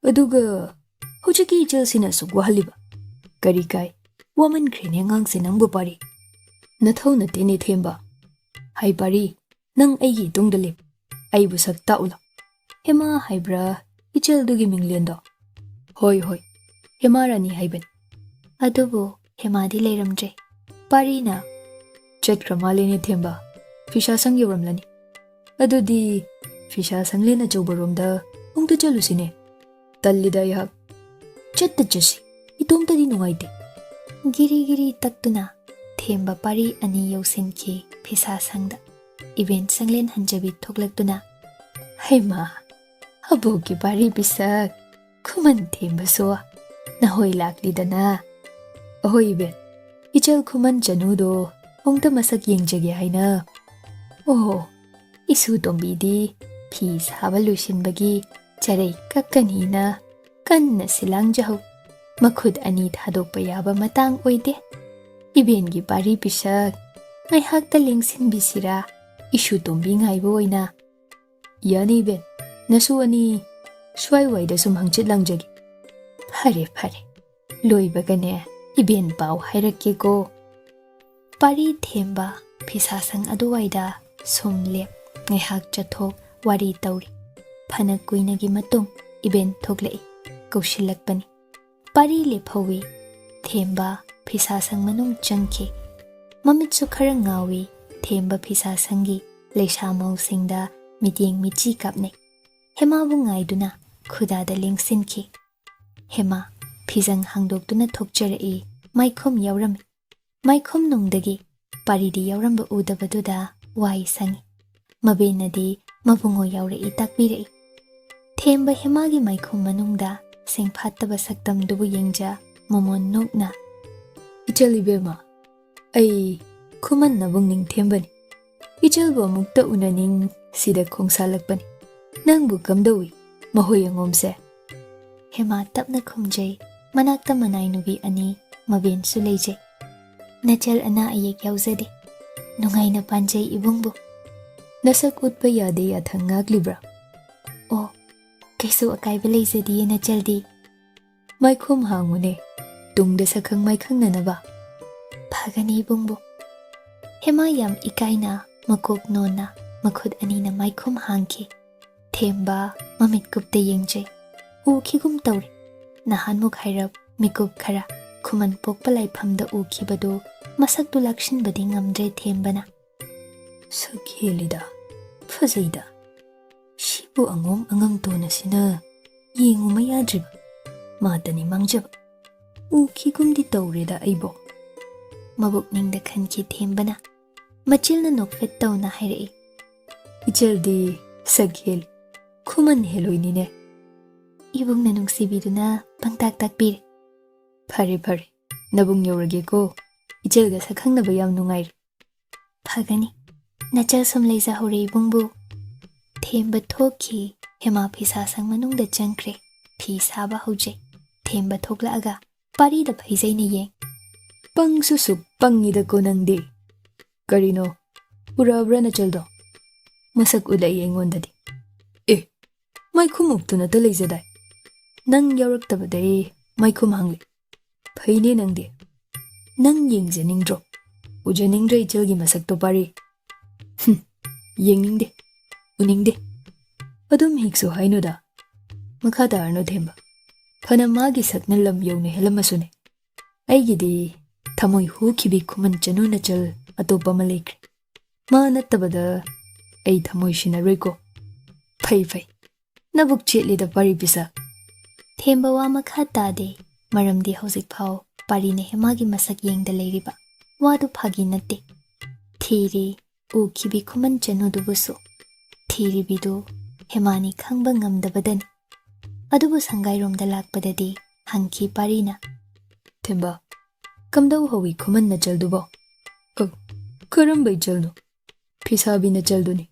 aduga hojiki ichal sina su wahaliba kari kai woman krene ngang se nangbu pari nathau na tene themba hai pari nang aigi tungdalip aibu sakta ula hema haibra ichal dugi minglendo hoi hema rani haiban adubo hema di leiramje parina chatkramalene themba fisha sang yoramlani adudi fisha sanglena chaubaromda ungta chalusine tallida yahak chatta chasi itomta di nungaite giri taktuna themba pari ani yosinki fisha sangda event sanglen hanjabi thoklaktuna haima aboki pari bisak Khuman themba so na hoi laklidana ahoibe ichal Khuman Chanu do ongta masak yengjage haina isu tombidi phi saba luisinbagi charai kakkanina kanna silangjahau makhud ani thadokpa yaba matang oide ibengi pari pisak ngai hakta lengsin bisira Ishu tombi ngaiba oina. Yani ben, nasu ani swai waida sum hangchit langjagi. Phare phare. Loiba gane iben pau hairakke ko. Pari themba phisasang aduwaida sumlep ngaihak chathok wari tauri. Phana kuinagi matung iben thoklei kaushilakpani. Pari lephawi themba phisasang manung changkhi. Mamitsu khara ngawi themba phisasangi leishamau singda mityeng michi kapne. Hema bu ngaiduna khudada lengsinkhi. Hema phizang hangdoktuna thokjarei maikhom yaurami. Maikhom nungdagi paridi yauramba udabaduda wai sangi. Mabenadi mabungo yaurei takbirei. Themba hemagi maikhom manungda sengphattaba saktamdubu yengja momon nokna. Ichal ibema. Ai Khuman nabung Ningthembani. Ichal bo mukta unaning sida khongsalakpani. Nangbu kamdawi mahoy angomse. Hema tapna khumjai manakta manai nubi ani maben su leijai. Nachal ana ayek yauzade. Nungaina panjai ibungbu. Nasak utpa yade yathang ngaglibra. O kaisu akaiba leizadi nachaldi. Maikhom hangune. Tungda sakhang maikhang nanaba. Phagani ibungbu. Hema yam ikaina makok nona makhud anina maikhom hangki. Themba mamit kupta yengjai. Ukigum tauri. Nahan muk hairap mikup khara. Khuman pokpa laifamda ukibado masaktu lakshinbadi ngamdre thembana. Sakhelida. Fazaida. Shibu angom angam tona sina. Yengu mayadriba. Matani mangjaba. Ukigumdi taurida aibo. Mabuk ningda khanki thembana. Machilna nokfet tawna hairei. Ichaldi sakhel. Khuman heloinine. Ibung na nungsibiduna pangtak takpir. Phare phare. Nabung yaurage ko. Ichalga sakhangnaba yam nungair. Phagani. Nachal sum leiza hore ibungbu. Themba thokhi. Hema phisasang manungda changkre. Phi saba haujai. Themba thokla aga. Parida phaizai na yeng. Pang susu pangida ko nangdi. Karino. Urabra nachaldo. Masak ulai engondadi. Maikhum uktuna ta leizadai. Nang yauraktabadai maikhum hangli. Phaine nangdi. Nang yengjaningdro. Ujaningdra ichalgi masakto pari. Yengningde. Uningde. Adum hikso hainoda. Makhata arno themba. Phana magi sakna lam yawne helamasune. Aigidi thamoi hukibi Khuman Chanu nachal atopa malekre. Ma nattabada ai thamoi shinareko. Phai phai. Nabuk chetlida pari pisa. Themba wa makhata de. Maramdi hauzik phao. Pari ne hemagi masak yengda leiriba. Wadu phagi natte. Thiri ukibi Khuman Chanu dubusu. Thiri bidu hemani khangba ngamdabadani. Adubu sangai romda lakpadadi hangki parina. Themba. Kamdau hawi Khuman nachal dubo. Karambai chalno. Phisabi nachal duni.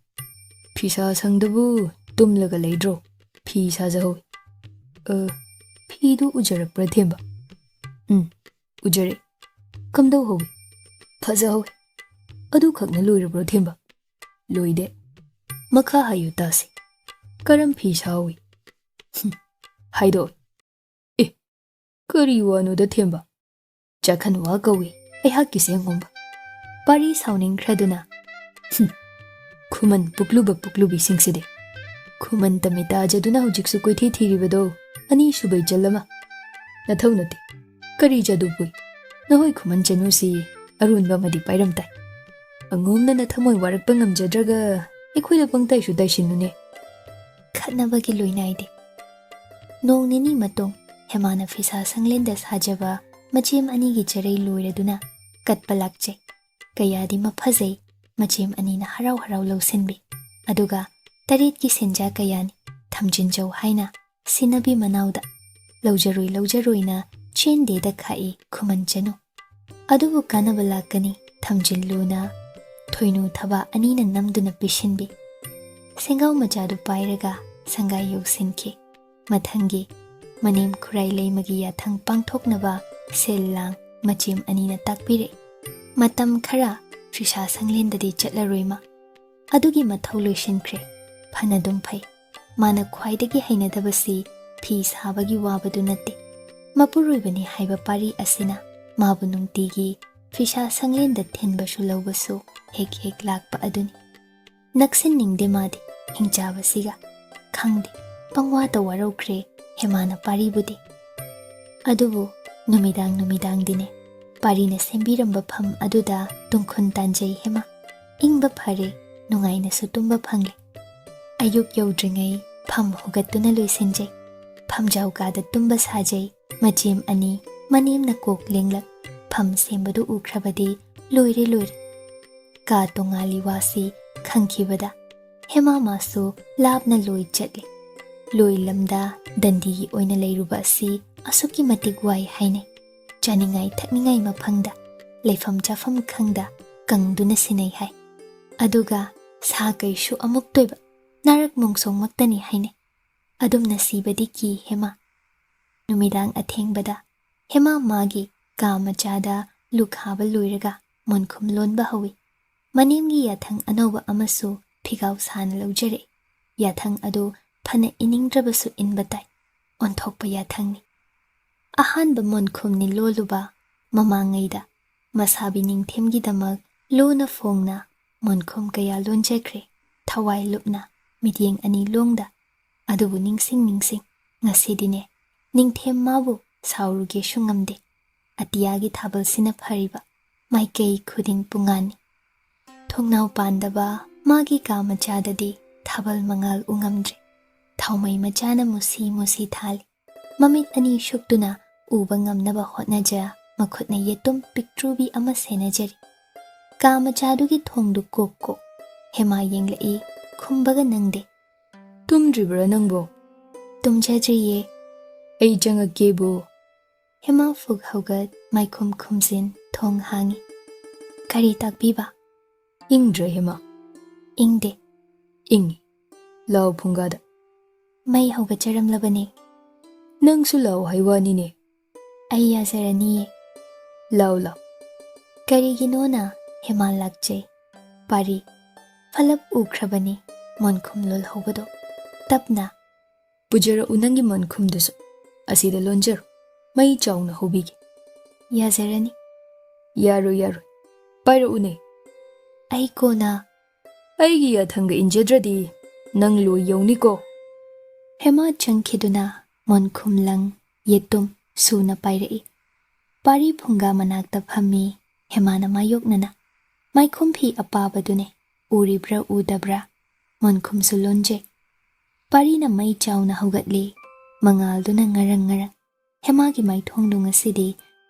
Phisa sangdabu tumlaga leidro. Phisa jahowi. Phidu ujarakpra themba. Ujare. Kamdau hawi. Phaja hawi. Adu khakna loirabro themba. Loide. Makha hayu tasi. Karam phisa hawi. Haido. Kari wano da themba. Jakhan wa gawi. Aihak kise ngomba. Pari sauning khraduna. Khuman puklubi singside. Khuman tamita jaduna hujiksu koithi thiribado. Ani subai jalama. Nathau nati. Kari jadupui. Nahoi Khuman Chanu si arunba madi pairamtai. Angomna na thamoi warakpa ngamjadraga. Ekhoida pangtai su daishinune. Khatnabagi loinaide. Nong nini matung hemana phisa sanglenda sajaba machem ani gi charei loiraduna katpa lakche. Kayadi maphazai machem ani na harau harau lausinbi. Aduga tarit ki senja kayani thamjinjau haina sinabi manauda. Laujaroi na chende da khai Khuman Chanu. Adubu kanaba lakani thamjinluna thoinu thaba ani na namduna pishinbi. Sengau majadu pairaga sangai yausinki. Mathangi manim khurai leimagi yathang pangthoknaba sellang machem anina takpire. Matam khara phisa sanglendadi chatlaroima. ꯑꯗꯨꯒꯤ ꯃꯊꯧ ꯂꯣꯏꯁꯤꯟꯈ꯭ꯔꯦ ꯐꯅꯗꯨꯝ ꯐꯩ ꯃꯥꯅ ꯈ꯭ꯋꯥꯏꯗꯒꯤ ꯍꯩꯅꯗꯕꯁꯤ ꯐꯤ ꯁꯥꯕꯒꯤ ꯋꯥꯕꯗꯨ ꯅꯠꯇꯦ ꯃꯄꯨꯔꯣꯏꯕꯅꯤ ꯍꯥꯏꯕ ꯄꯥꯔꯤ ꯑꯁꯤꯅ ꯃꯥꯕꯨ ꯅꯨꯡꯇꯤꯒꯤ ꯐꯤꯁꯥ ꯁꯪꯂꯦꯟꯗ ꯊꯤꯟꯕꯁꯨ ꯂꯧꯕꯁꯨ ꯍꯦꯛ ꯍꯦꯛ ꯂꯥꯛꯄ ꯑꯗꯨꯅꯤ ꯅꯛꯁꯤꯟꯅꯤꯡꯗꯦ ꯃꯥꯗꯤ ꯍꯤꯡꯆꯥꯕꯁꯤꯒ ꯈꯪꯗꯦ ꯄꯪꯋꯥꯇ ꯋꯥꯔꯧꯈ꯭ꯔꯦ ꯍꯦꯃꯥꯅ ꯄꯥꯔꯤꯕꯨꯗꯤ ꯑꯗꯨꯕꯨ ꯅꯨꯃꯤꯗꯥꯡꯗꯤꯅꯦ ꯄꯥꯔꯤꯅ ꯁꯦꯝꯕꯤꯔꯝꯕ ꯐꯝ ꯑꯗꯨꯗ ꯇꯨꯡꯈꯨꯟ ꯇꯥꯟꯖꯩ ꯍꯦꯃꯥ ꯏꯪꯕ ꯐꯔꯦ ꯅꯨꯡꯉꯥꯏꯅꯁꯨ ꯇꯨꯝꯕ ꯐꯪꯂꯦ ꯑꯌꯨꯛ ꯌꯧꯗ꯭ꯔꯤꯉꯩ ꯐꯝ ꯍꯨꯒꯠꯇꯨꯅ ꯂꯣꯏꯁꯤꯟꯖꯩ ꯐꯝꯖꯥꯎ ꯀꯥꯗ ꯇꯨꯝꯕ ꯁꯥꯖꯩ ꯃꯆꯦꯝ ꯑꯅꯤ ꯃꯅꯦꯝꯅ ꯀꯣꯛ ꯂꯦꯡꯂꯛ ꯐꯝ ꯁꯦꯝꯕꯗꯨ ꯎꯈ꯭ꯔꯕꯗꯤ ꯂꯣꯏꯔꯦ ꯀꯥ ꯇꯣꯉꯥꯜꯂꯤ ꯋꯥꯁꯤ ꯈꯪꯈꯤꯕꯗ ꯍꯦꯃꯥ ꯃꯥꯁꯨ ꯂꯥꯞꯅ ꯂꯣꯏ ꯆꯠꯂꯤ ꯂꯣꯏ ꯂꯝꯗ ꯗꯟꯗꯤꯒꯤ ꯑꯣꯏꯅ ꯂꯩꯔꯨꯕ ꯑꯁꯤ ꯑꯁꯨꯛꯀꯤ ꯃꯇꯤꯛ ꯋꯥꯏ ꯍꯥꯏꯅꯩ ꯆꯥꯅꯤꯡꯉꯥꯏ ꯊꯛꯅꯤꯡꯉꯥꯏ ꯃꯐꯝꯗ ꯂꯩꯐꯝ ꯆꯥꯐꯝ ꯈꯪꯗ ꯀꯪꯗꯨꯅ ꯁꯤꯟꯅꯩ ꯍꯥꯏ ꯑꯗꯨꯒ ꯁꯥ ꯀꯩꯁꯨ ꯑꯃꯨꯛ ꯇꯣꯏꯕ ꯅꯥꯔꯛ ꯃꯣꯡꯁꯣꯡꯃꯛꯇꯅꯤ ꯍꯥꯏꯅꯩ ꯑꯗꯨꯝꯅ ꯁꯤꯕꯗꯤ ꯀꯤ ꯍꯦꯃꯥ ꯅꯨꯃꯤꯗꯥꯡ ꯑꯊꯦꯡꯕꯗ ꯍꯦꯃꯥ ꯃꯥꯒꯤ ꯀꯥ ꯃꯆꯥꯗ ꯂꯨꯛ ꯍꯥꯕ ꯂꯣꯏꯔꯒ ꯃꯣꯟꯈꯨꯝ ꯂꯣꯟꯕ ꯍꯧꯏ ꯃꯅꯦꯝꯒꯤ ꯌꯥꯊꯪ ꯑꯅꯧꯕ ꯑꯃꯁꯨ ꯐꯤꯒꯥꯎ ꯁꯥꯅ ꯂꯧꯖꯔꯛꯏ ꯌꯥꯊꯪ ꯑꯗꯨ ꯐꯅ ꯏꯅꯤꯡꯗ꯭ꯔꯕꯁꯨ ꯏꯟꯕ ꯇꯥꯏ ꯑꯣꯟꯊꯣꯛꯄ ꯌꯥꯊꯪꯅꯤ ꯑꯍꯥꯟꯕ ꯃꯣꯟꯈꯨꯝꯅꯤ ꯂꯣꯜꯂꯨꯕ ꯃꯃꯥꯡꯉꯩꯗ ꯃꯁꯥꯕꯤ ꯅꯤꯡꯊꯦꯝꯒꯤꯗꯃꯛ ꯂꯣꯟꯅ ꯐꯣꯡꯅ ꯃꯣꯟꯈꯨꯝ ꯀꯌꯥ ꯂꯣꯟꯖꯈ꯭ꯔꯦ ꯊꯋꯥꯏ ꯂꯨꯞꯅ ꯃꯤꯠꯌꯦꯡ ꯑꯅꯤ ꯂꯣꯡꯗ ꯑꯗꯨꯕꯨ ꯅꯤꯡꯁꯤꯡ ꯉꯁꯤꯗꯤꯅꯦ ꯅꯤꯡꯊꯦꯝ ꯃꯥꯕꯨ ꯁꯥꯎꯔꯨꯒꯦꯁꯨ ꯉꯝꯗꯦ ꯑꯇꯤꯌꯥꯒꯤ ꯊꯥꯕꯜꯁꯤꯅ ꯐꯔꯤꯕ ꯃꯥꯏꯀꯩ ꯈꯨꯗꯤꯡ ꯄꯨꯡꯉꯥꯟꯅꯤ ꯊꯣꯡꯅꯥꯎ ꯄꯥꯟꯗꯕ ꯃꯥꯒꯤ ꯀꯥ ꯃꯆꯥꯗꯗꯤ ꯊꯥꯕꯜ ꯃꯉꯥꯜ ꯎꯉꯝꯗ꯭ꯔꯦ ꯊꯥꯎꯃꯩ ꯃꯆꯥꯅ ꯃꯨꯁꯤ ꯊꯥꯜꯂꯤ ꯃꯃꯤꯠ ꯑꯅꯤ ꯁꯨꯛꯇꯨꯅ ꯎꯕ ꯉꯝꯅꯕ ꯍꯣꯠꯅꯖ ꯃꯈꯨꯠꯅ ꯌꯦꯇꯨꯝ ꯄꯤꯛꯇ꯭ꯔꯨꯕꯤ ꯑꯃ ꯁꯦꯟꯅꯖꯔꯤ ꯀꯥ ꯃꯆꯥꯗꯨꯒꯤ ꯊꯣꯡꯗꯨ ꯀꯣꯛ ꯍꯦꯃꯥ ꯌꯦꯡꯂꯛꯏ ꯈꯨꯝꯕꯒ ꯅꯪꯗꯦ ꯇꯨꯝꯗ꯭ꯔꯤꯕ꯭ꯔꯥ ꯅꯪꯕꯣ ꯇꯨꯝꯖꯗ꯭ꯔꯤꯌꯦ ꯑꯩ ꯆꯪꯉꯛꯀꯦꯕꯨ ꯍꯦꯃꯥ ꯐꯨꯛ ꯍꯧꯒꯠ ꯃꯥꯏꯈꯨꯝ ꯈꯨꯝꯖꯤꯟ ꯊꯣꯡ ꯍꯥꯡꯉꯤ ꯀꯔꯤ ꯇꯥꯛꯄꯤꯕ ꯏꯪꯗ꯭ꯔ ꯍꯦꯃꯥ ꯏꯪꯗꯦ ꯏꯪꯉꯤ ꯂꯥꯎ ꯐꯨꯡꯒꯥꯗ ꯃꯩ ꯍꯧꯒꯠꯆꯔꯝꯂꯕꯅꯤ ꯅꯪꯁꯨ ꯂꯥꯎ ꯍꯥꯏꯋꯥꯅꯤꯅꯦ ꯑꯩ ꯌꯥꯖꯔꯅꯤꯌꯦ ꯂꯥꯎ ꯀꯔꯤꯒꯤꯅꯣꯅ ꯍꯦꯃꯥ ꯂꯥꯛꯆꯩ ꯄꯥꯔꯤ ꯐꯂꯞ ꯎꯈ꯭ꯔꯕꯅꯤ ꯃꯣꯟꯈꯨꯝ ꯂꯣꯜꯍꯧꯕꯗꯣ ꯇꯞꯅ ꯄꯨꯖꯔꯛꯎ ꯅꯪꯒꯤ ꯃꯣꯟꯈꯨꯝꯗꯨꯁꯨ ꯑꯁꯤꯗ ꯂꯣꯟꯖꯔꯣ ꯃꯩ ꯆꯥꯎꯅ ꯍꯧꯕꯤꯒꯦ ꯌꯥꯖꯔꯅꯤ ꯌꯥꯔꯣꯏ ꯄꯥꯏꯔꯛꯎꯅꯦ ꯑꯩ ꯀꯣꯟꯅ ꯑꯩꯒꯤ ꯌꯥꯊꯪꯒ ꯏꯟꯖꯗ꯭ꯔꯗꯤ ꯅꯪ ꯂꯣꯏ ꯌꯧꯅꯤꯀꯣ ꯍꯦꯃꯥ ꯆꯪꯈꯤꯗꯨꯅ ꯃꯣꯟꯈꯨꯝ ꯂꯪ ꯌꯦꯇꯨꯝ ꯁꯨꯅ ꯄꯥꯏꯔꯛꯏ ꯄꯥꯔꯤ ꯐꯨꯡꯒꯥ ꯃꯅꯥꯛꯇ ꯐꯝꯃꯤ ꯍꯦꯃꯥꯅ ꯃꯥꯌꯣꯛꯅꯅ ꯃꯥꯏꯈꯨꯝ ꯐꯤ ꯑꯄꯥꯕꯗꯨꯅꯦ ꯎꯔꯤꯕ꯭ꯔꯥ ꯎꯗꯕ꯭ꯔꯥ ꯃꯣꯟꯈꯨꯝꯁꯨ ꯂꯣꯟꯖꯩ ꯄꯥꯔꯤꯅ ꯃꯩ ꯆꯥꯎꯅ ꯍꯧꯒꯠꯂꯤ ꯃꯉꯥꯜꯗꯨꯅ ꯉꯔꯪ ꯍꯦꯃꯥꯒꯤ ꯃꯥꯏꯊꯣꯡꯗꯨ ꯉꯁꯤꯗꯤ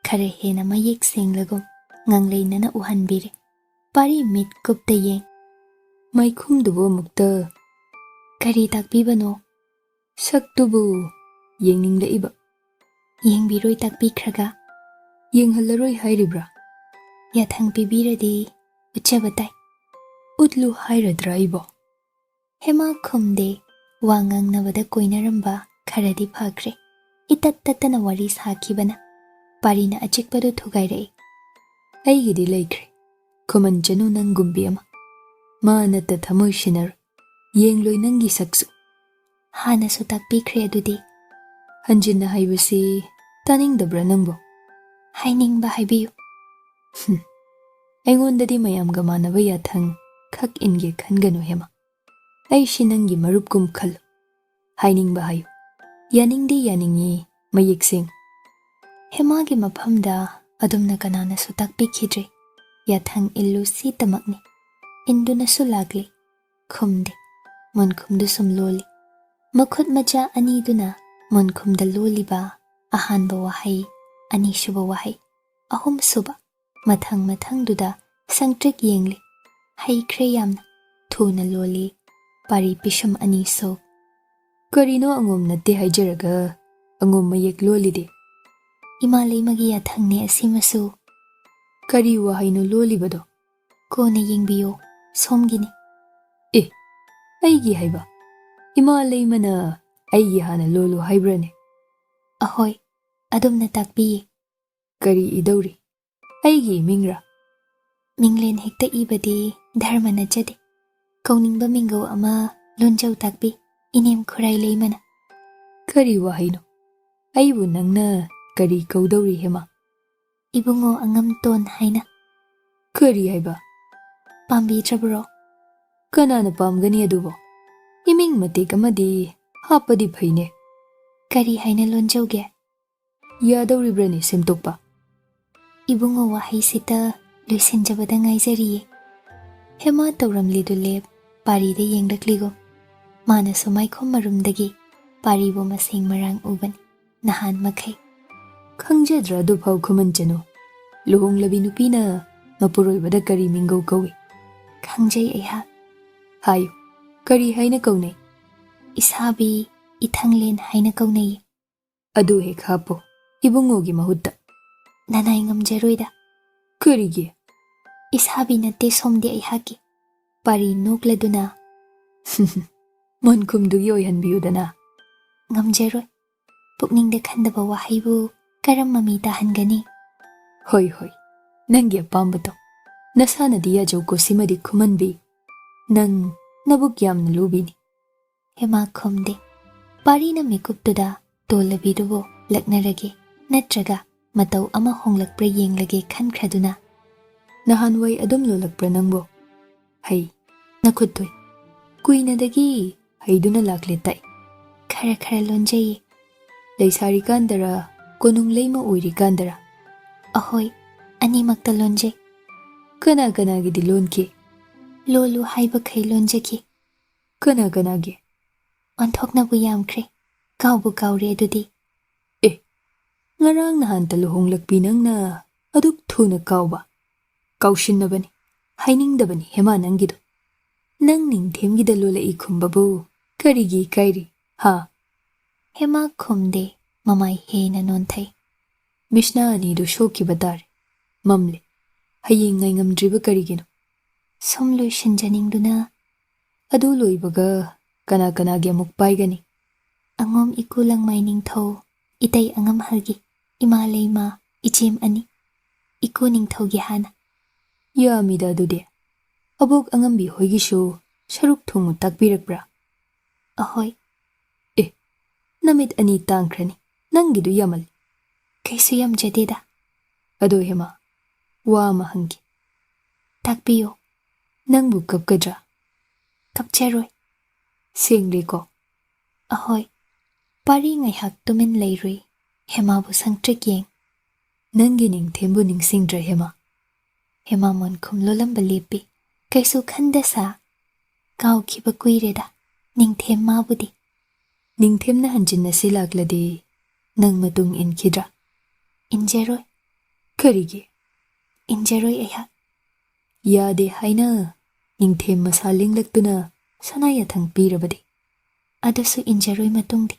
ꯈꯔ ꯍꯦꯟꯅ ꯃꯌꯦꯛ ꯁꯦꯡꯂꯒꯨꯝ ꯉꯪꯂꯩꯅꯅ ꯎꯍꯟꯕꯤꯔꯦ ꯄꯥꯔꯤ ꯃꯤꯠ ꯀꯨꯞꯇ ꯌꯦꯡ ꯃꯥꯏꯈꯨꯝꯗꯨꯕꯨ ꯑꯃꯨꯛꯇ ꯀꯔꯤ ꯇꯥꯛꯄꯤꯕꯅꯣ ꯁꯛꯇꯨꯕꯨ ꯌꯦꯡꯅꯤꯡꯂꯛꯏꯕ ꯌꯦꯡꯕꯤꯔꯣꯏ ꯇꯥꯛꯄꯤꯈ꯭ꯔꯒ ꯌꯦꯡꯍꯜꯂꯔꯣꯏ ꯍꯥꯏꯔꯤꯕ꯭ꯔꯥ ꯌꯥꯊꯪ ꯄꯤꯕꯤꯔꯗꯤ ꯎꯠꯆꯕ ꯇꯥꯏ ꯎꯠꯂꯨ ꯍꯥꯏꯔꯗ꯭ꯔꯥ ꯑꯩꯕꯣ ꯍꯦꯃꯥ ꯈꯨꯝꯗꯦ ꯋꯥ ꯉꯥꯡꯅꯕꯗ ꯀꯣꯏꯅꯔꯝꯕ ꯈꯔꯗꯤ ꯐꯈ꯭ꯔꯦ ꯏꯇꯠ ꯇꯠꯇꯅ ꯋꯥꯔꯤ ꯁꯥꯈꯤꯕꯅ ꯄꯥꯔꯤꯅ ꯑꯆꯤꯛꯄꯗꯨ ꯊꯨꯒꯥꯏꯔꯛꯏ ꯑꯩꯒꯤꯗꯤ ꯂꯩꯈ꯭ꯔꯦ ꯈꯨꯃꯟ ꯆꯅꯨ ꯅꯪꯒꯨꯝꯕꯤ ꯑꯃ ꯃꯥ ꯅꯠꯇ ꯊꯃꯣꯏ ꯁꯤꯟꯅꯔꯣꯏ ꯌꯦꯡꯂꯣꯏ ꯅꯪꯒꯤ ꯁꯛꯁꯨ ꯍꯥꯟꯅꯁꯨ ꯇꯥꯛꯄꯤꯈ꯭ꯔꯦ ꯑꯗꯨꯗꯤ ꯍꯟꯖꯤꯟꯅ ꯍꯥꯏꯕꯁꯤ ꯇꯥꯅꯤꯡꯗꯕ꯭ꯔꯥ ꯅꯪꯕꯣ ꯍꯥꯏꯅꯤꯡꯕ ꯍꯥꯏꯕꯤꯌꯨ ꯑꯩꯉꯣꯟꯗꯗꯤ ꯃꯌꯥꯝꯒ ꯃꯥꯟꯅꯕ ꯌꯥꯊꯪ ꯈꯛ ꯏꯟꯒꯦ ꯈꯟꯒꯅꯨ ꯍꯦꯃꯥ ꯑꯩꯁꯤ ꯅꯪꯒꯤ ꯃꯔꯨꯞꯀꯨꯝ ꯈꯜꯂꯨ ꯍꯥꯏꯅꯤꯡꯕ ꯍꯥꯏꯌꯨ ꯌꯥꯅꯤꯡꯗꯦ ꯌꯥꯅꯤꯡꯉꯤ ꯃꯌꯦꯛ ꯁꯦꯡ ꯍꯦꯃꯥꯒꯤ ꯃꯐꯝꯗ ꯑꯗꯨꯝꯅ ꯀꯅꯥꯅꯁꯨ ꯇꯥꯛꯄꯤꯈꯤꯗ꯭ꯔꯦ ꯌꯥꯊꯪ ꯏꯜꯂꯨ ꯁꯤꯇꯃꯛꯅꯤ ꯏꯟꯗꯨꯅꯁꯨ ꯂꯥꯛꯂꯤ ꯈꯨꯝꯗꯦ ꯃꯣꯟꯈꯨꯝꯗꯨ ꯁꯨꯝ ꯂꯣꯜꯂꯤ ꯃꯈꯨꯠ ꯃꯆꯥ ꯑꯅꯤꯗꯨꯅ ꯃꯣꯟꯈꯨꯝꯗ ꯂꯣꯜꯂꯤꯕ ꯑꯍꯥꯟꯕ ꯋꯥꯍꯩ ꯑꯅꯤꯁꯨꯕ ꯋꯥꯍꯩ ꯑꯍꯨꯝꯁꯨꯕ ꯃꯊꯪꯗꯨꯗ ꯁꯪꯇ꯭ꯔꯤꯛ ꯌꯦꯡꯂꯤ ꯍꯩꯈ꯭ꯔꯦ ꯌꯥꯝꯅ ꯊꯨꯅ ꯂꯣꯜꯂꯤ ꯄꯥꯔꯤ ꯄꯤꯁꯨꯝ ꯑꯅꯤꯁꯨ ꯀꯔꯤꯅꯣ ꯑꯉꯣꯝ ꯅꯠꯇꯦ ꯍꯥꯏꯖꯔꯒ ꯑꯉꯣꯝ ꯃꯌꯦꯛ ꯂꯣꯜꯂꯤꯗꯤ ꯏꯃꯥ ꯂꯩꯃꯒꯤ ꯌꯥꯊꯪꯅꯦ ꯑꯁꯤꯃꯁꯨ ꯀꯔꯤ ꯋꯥꯍꯩꯅꯣ ꯂꯣꯜꯂꯤꯕꯗꯣ ꯀꯣꯟꯅ ꯌꯦꯡꯕꯤꯌꯨ ꯁꯣꯝꯒꯤꯅꯤ ꯑꯩꯒꯤ ꯍꯥꯏꯕ ꯏꯃꯥ ꯂꯩꯃꯅ ꯑꯩꯒꯤ ꯍꯥꯟꯅ ꯂꯣꯜꯂꯨ ꯍꯥꯏꯕ꯭ꯔꯅꯦ ꯑꯍꯣꯏ ꯑꯗꯨꯝꯅ ꯇꯥꯛꯄꯤꯌꯦ ꯀꯔꯤ ꯏꯗꯧꯔꯤ ꯑꯩꯒꯤ ꯏꯃꯤꯡꯔꯥ ꯃꯤꯡꯂꯦꯟ ꯍꯦꯛꯇ ꯏꯕꯗꯤ ꯙꯔꯃ ꯅꯠꯆꯗꯦ Kauning ba minggo ama lonjau takbi inem khurai leimana. Kari wahayno? Aibu nangna kari kaudawri hema? Ibungo angam ton haina. Kari haiba? Pambi trabro. Kanana pamgani adubo? Iming matik amadi hapadi phaine. Kari haina lonjau ge? Yadawri brani semtokpa? Ibungo wahai sita luisinjabada ngaijariye. Hema tawramlidu lep parida yenglakligo. Mana Yaikhom marumdagi paribo masing marang uban nahan makai. Khangjadra adu phau Khuman Chanu. Luhonglabi nupina mapuroibada kari minggo kawi? Khangjai aiha. Hayo, kari haina kaunai? Isabi ithanglen haina kaunai. Adu hek hapo, ibungogi mahutta. Nanay ngamjaroida. Karigi? Isabi nate somdi aihaki. Pari nokladuna. Mankumdugi oihanbiyudana. Ngamjaroi. Pukningda khandaba wahaibu karam mami tahangani. Hoi hoi, nangi apambato. Nasana diya jauko simadi Khumanbi. Nang nabuk yamna lubini. Hema khomde. Pari na mikuptuda tolabidubo laknarage. Natraga matau ama honglakpra yenglage khankraduna. Nahanway adum lolakpra nangbo. Hay, nakhuttoy. Kuinadagi hayduna lakle tay. Khara khara lonjaye. Laysari kandara, konung layma uiri kandara. Ahoy, animakta lonjay. Kana kanagidi lonki. Lolu haiba khay lonjaki. Kana kanagi. Onthoknabu yamkre. Kaubu kaure adudi. Ngarang nahan taluhonglakpi nangna aduk thuna kauba. Kaushinnabani, hainingdabani hema nangido. Nang Ningthemgida lolai khumbabu karigi kairi, ha? Hema khumde mamai hena nonthai. Mishna anidu shoki batare. Mamle, haying ngay ngamdriba karigino. Somlu shinjaningduna. Adu loibaga kana kanagi amuk paigani. Angom ikulang may ningthaw. Itay angam halgi. Imalayma ichim ani. Iku ningthawgi hana. Yamida adude. Abok angambi hoigisho sharuk thungu takbirakbra. Ahoy. Namit ani tangkrani. Nangidu yamal. Kaisu yamjadeda. Ado hema. Wa mahangi. Takbiyo. Nangbu kapkadra. Kapcharoy. Sengre ko. Ahoy. Pari ngaihak tumin layrui. Hema bu sangtrik yeng. Nangi Ningthembu ningsingdra hema. Hema mon kumlolamba lepi. Kaisu khandasa. Kau kiba kuireda. Ningthem mabudi. Ningthemna hanjinna silakladi. Nang matung inkidra. Injaroy. Karigi. Injaroy aiha. Yade haina. Ningthem masaling laktuna sanaya thang pirabadi. Adusu injaroy matungdi.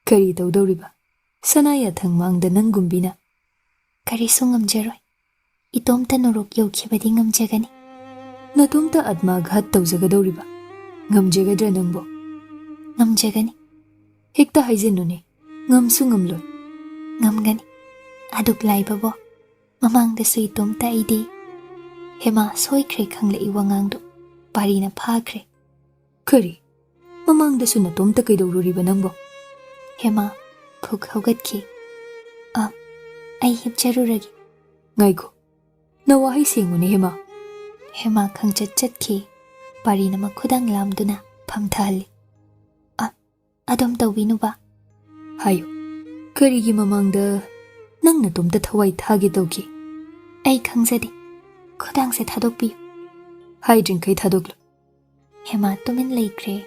Kari tawdawriba. Sanaya thang mangda nangumbina. Karisu ngamjaroy. Itomta norok yawkhibadi ngamjagani. Natumta atma ghat tawjagadawriba. Ngamjagadra nangbo. Ngamjagani. Hekta haijinuni. Ngamsu ngamloy. Ngamgani. Aduk laibabo. Mamangdasu itomta aidi. Hema soikre khanglai wangangdo. Parina phakre. Kari. Mamangdasu natumta kaidawruriba nangbo. Hema khuk haugatki. Ay hipcharuragi. Ngaiko. Nawahay singuni hema. Hema khangchatchatki. Parina makhudang lamduna phamthali. Adom tawbinu ba? Hayo. Karigi mamangda nang natumta thawai thagi tawki. Ay khangjadi. Khudang se thadokpiyo. Haidring kay thadoklo. Hema tumin laikre.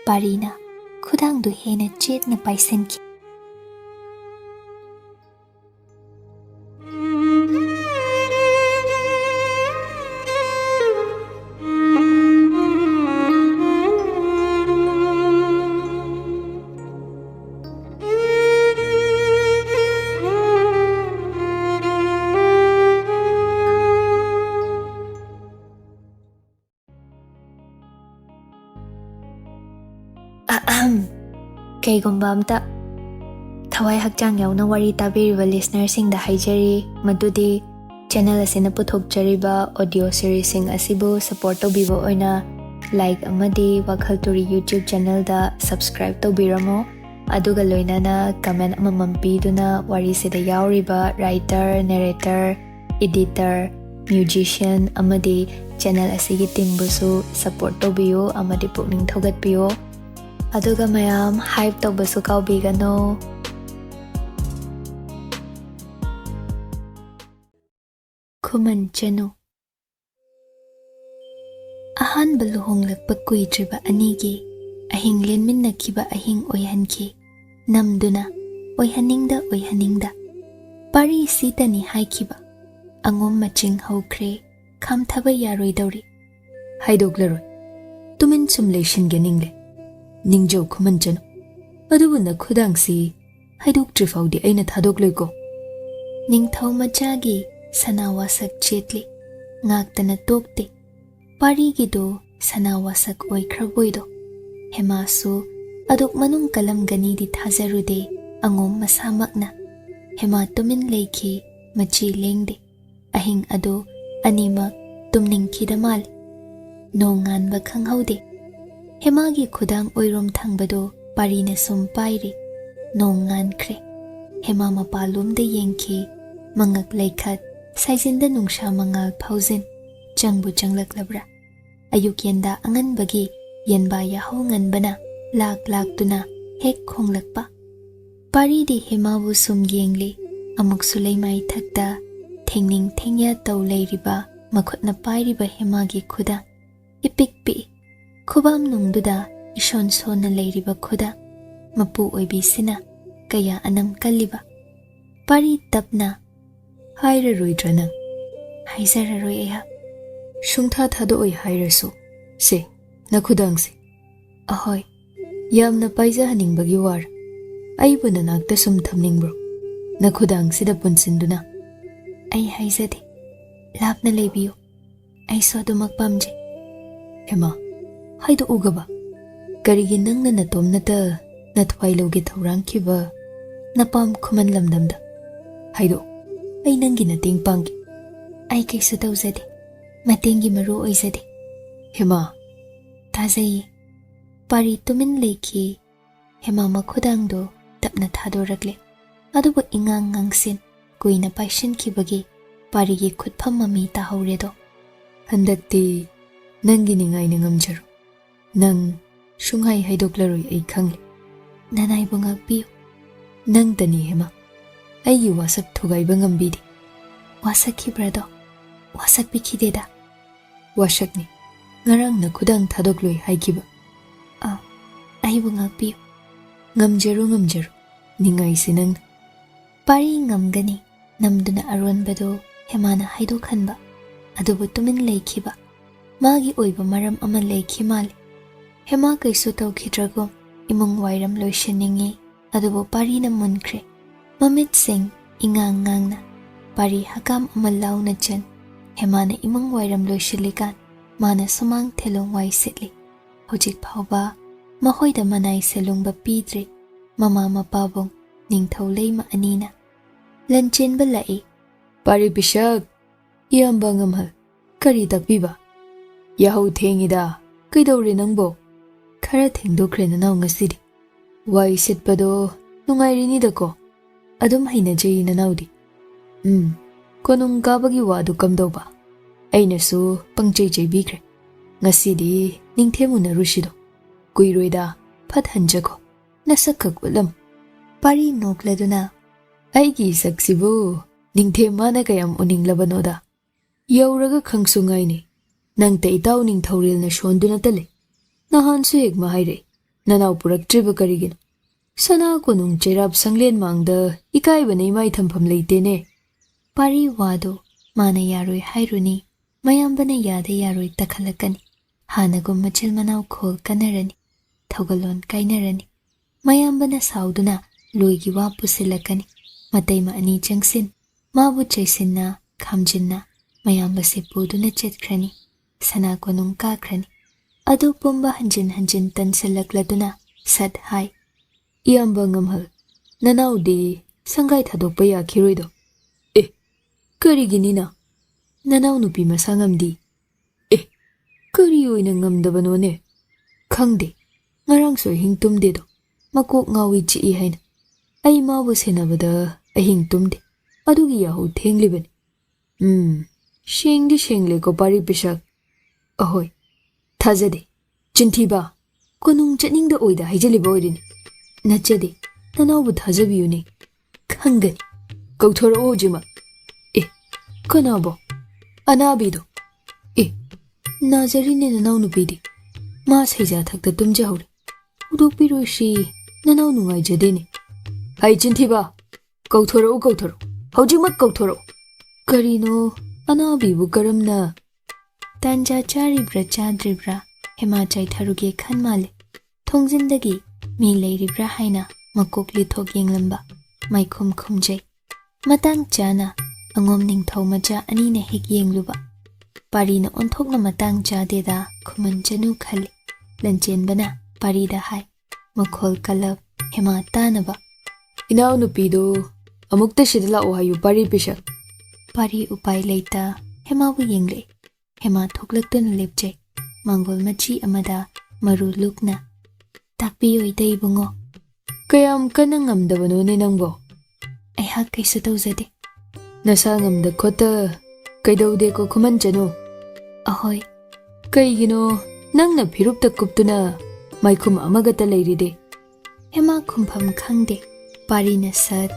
Parina khudang du hena chet na paisenki. Kaygumba amta thawai hakchang yauna wari tabiriba listenersing da haijari madudi channel asina puthokjariba audio series sing asibu support tobiba oina like amadi WakhaL Turi YouTube channel da subscribe tawbiramo aduga loinana comment amamam piduna wari sida yauriba writer narrator editor musician amadi channel asigi team busu support tawbiyo amadi pukning thogatpiyo aduga mayam hype tawbasu kaubigano Khuman Chanu Ahanba luhonglakpa kuidriba anigi ahing lenminnakiba ahing oihanki namduna oihaningda pari sitani haikiba angom maching hokre khamthaba yaroidori haidoklaroi tumin sum leishinge ningle ningjau Khuman Chanu adubuna khudangsi haidokdri faudi aina thadokloiko ningthau machagi sanawasak chetli ngaktana tokte Parigido sanawasak oikhraboido hemasu aduk manung kalam gani di thazarude angom masamakna hema tumin leiki machi lengde ahing ado animak tumningki damal nongan ba khanghaude hemagi khudang oirom thangbado parina sum pairi nongan khre hema mapalum de yengki mangak leikhat saijinda nungsha mangal phaujin changbu changlak ayuk yenda angan bagi yenba yahau ngan bana lak tuna hek khonglakpa pari di hemabu sum yengli amuk sulaimai thakta thengning thengya taw leiriba makhutna pairiba hemagi khuda ipik pi khubam nungduda ison sona leiriba khuda mapu oibi sina kaya anam kalliba pari tapna haira roidrana haizara roiya Shungtha thado oi hairasu se nakhudangsi ahoy yamna paisa haningbagi war aibu nanakta sum thamningbro nakhudangsi da punsinduna ai haizade lapna lebiyo ai sodumak pamje hema haidu ugaba karigi nangna natomnata nathwailoge thorangkiba napam Khuman lamdamda haidu ai nangi nating pangi ai kaisu tawzade Matengi maru oizade Hema Tazai Pari tumin leiki Hema makhudangdo tapna thadorakle adubu ingang ngangsin kuina paishin kibagi parigi khutpham mami tahauredo handakti nangi ningai ningamjaru nang shunghai haidoklaroi ai khangli nanai bungak piu nang tani hema aigi wasak thugaiba ngambidi wasak khibrado wasak pikhideda wasakni ngarang na khudang thadokloi haikiba aibu ngakpiu ngamjaru ningai sinang pari ngamgani namduna aronbado hemana haido khanba adubu tumin leikiba magi oiba maram ama leiki mali hema kaisu tawkhidrago imung wairam loishaningi adubu pari na munkre mamit sing ingang ngangna pari hakam ama launa chan Hemana imang wairam loishilikan mana sumang thelong wai sitli hojik phauba mahoida manai selungba pidre mama mapabong ningthau leima anina Lanchenba lai pari bishak iyamba ngamhal kari takbiba yahau thengida kaidore nangbo khara thengdokre nanaw ngasidi wai sitpado nungairini dako adum haina jei nanawdi konung kabagi wadu kamdoba ainasu pangchei bikre ngasidi ningthemuna rushido kuiroida phathanjago nasakak ulam pari nokladuna aigi saksibu ningthemana kayam uninglabanoda yauraga khangsungaini nangta itaw ningthoril na shonduna tale nahan su ek mahaire nanaw puraktriba karigin sana konung cherab sanglen mangda ikaiba nei mai thampham leitene Pari wado mana yaroi hairuni mayambana yada yaroi takhalakani hanagum machil manaw khol kanarani thogalon kainarani mayambana sauduna loigi wa pusilakani mataima ani changsin mabu chaisinna khamjinna mayamba se poduna chetkrani sana konung kakhrani adu pumba hanjin tansalakladuna sat hai iyamba ngamhal nanawdi sangai thadokpa yakhiroido Kariginina nanaw nupi masangamdi Kari oina ngamdabanone. Khangde. Ngarangso ahing tumdedo. Makok ngawi chi haina. Ai mabu senabada ahing tumde. Adugi yahu thenglibani. Shengdi shengle ko pari pisak. Ahoy. Thazade. Chinthiba. Konung chatningda oida haijaliba oirini. Nachade. Nanawu thazabiyune. Khangani. Kauthora ojima. Kanabo. Anabido. Nazarine nanaw nupidi. Ma saija thakta tumjahore. Udokpiro shi nanaw nungaijadene. Hai chinthiba. Kauthoro. Haujimak kauthoro. Karino anabibu karamna. Tanja charibra chadribra. Hema chaitharuge khanmale. Thongjindagi mi leiribra haina makok lithok yenglamba. Maikhom khomjai. Matang chana angom ningthau macha anina hek yengluba. Parina onthokna matang chadeda Khuman Chanu khali. Lanchenbana parida hai. Makhol kalab hema tanaba. Inaw nupido amukta shidla ohayu pari pisak. Pari upai leita hemabu yengle. Hema thoklaktuna lepjai. Mangol machi amada maru lukna. Takpiyo itay bungo. Kayam kanang ngamdabano ni nangbo. Ayhak kaysa tawzade. Nasa ngamda kota kaidawde ko Khuman Chanu. Ahoy. Kaygino nang na phirupta kuptuna maikhum amagata layride. Hema khumpham khangde. Pari na sat.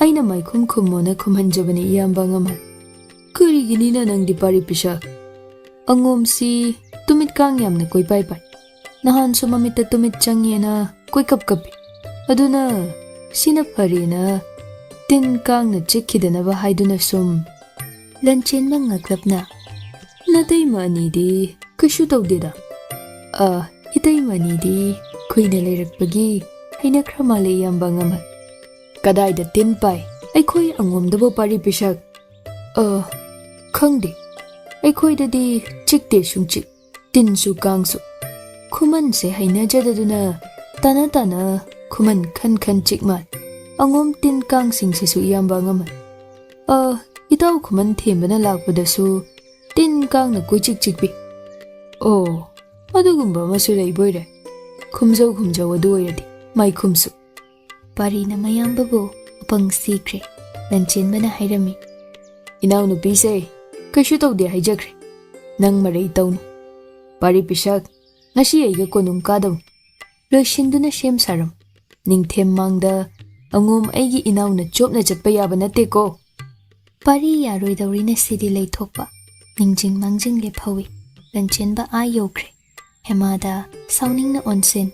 Aina maikhum khummona khumhanjabani iyamba ngamal. Kurigini na nang di pari pisak. Angom si tumit kang yamna koi pai. Nahan sumamita tumit changyena koi kapi. Aduna sina parina Tingkhang na chikhidanaba haiduna sum. Lanchenba ngaklapna. Natay manidi kashu tawdeda. Itay manidi kuina layrakpagi haina kramale yamba ngamal. Kadayda tinpay ay koi angomdabo pari pisak. Khangde. Ay koi dadi chikte shungchik. Tinsu kangsu. Khuman se haina jadaduna tana Khuman khan chikmat. Angom Tingkhang singsisu iyamba ngamal. Itaw Khuman thembana lakpadasu Tingkhang na koi chikbi. Adugumba masu layboyre. Khumjaw adu oiradi. Mai khumsu. Pari na mayambabu upang sikre. Lanchenbana hairami. Inaw nupise kashu tawde haijakre. Nang maray tawno. Pari pisak. Ngasi aiga konung kadaw. Loishinduna shem saram. Ningthemgda angom aigi inaw na chop na chatpa yaba nate ko. Pari yaroi dawri na sidi laythokpa. Ningjing mangjing lephawi. Lanchenba ayokre. Hemada sauning na onsen.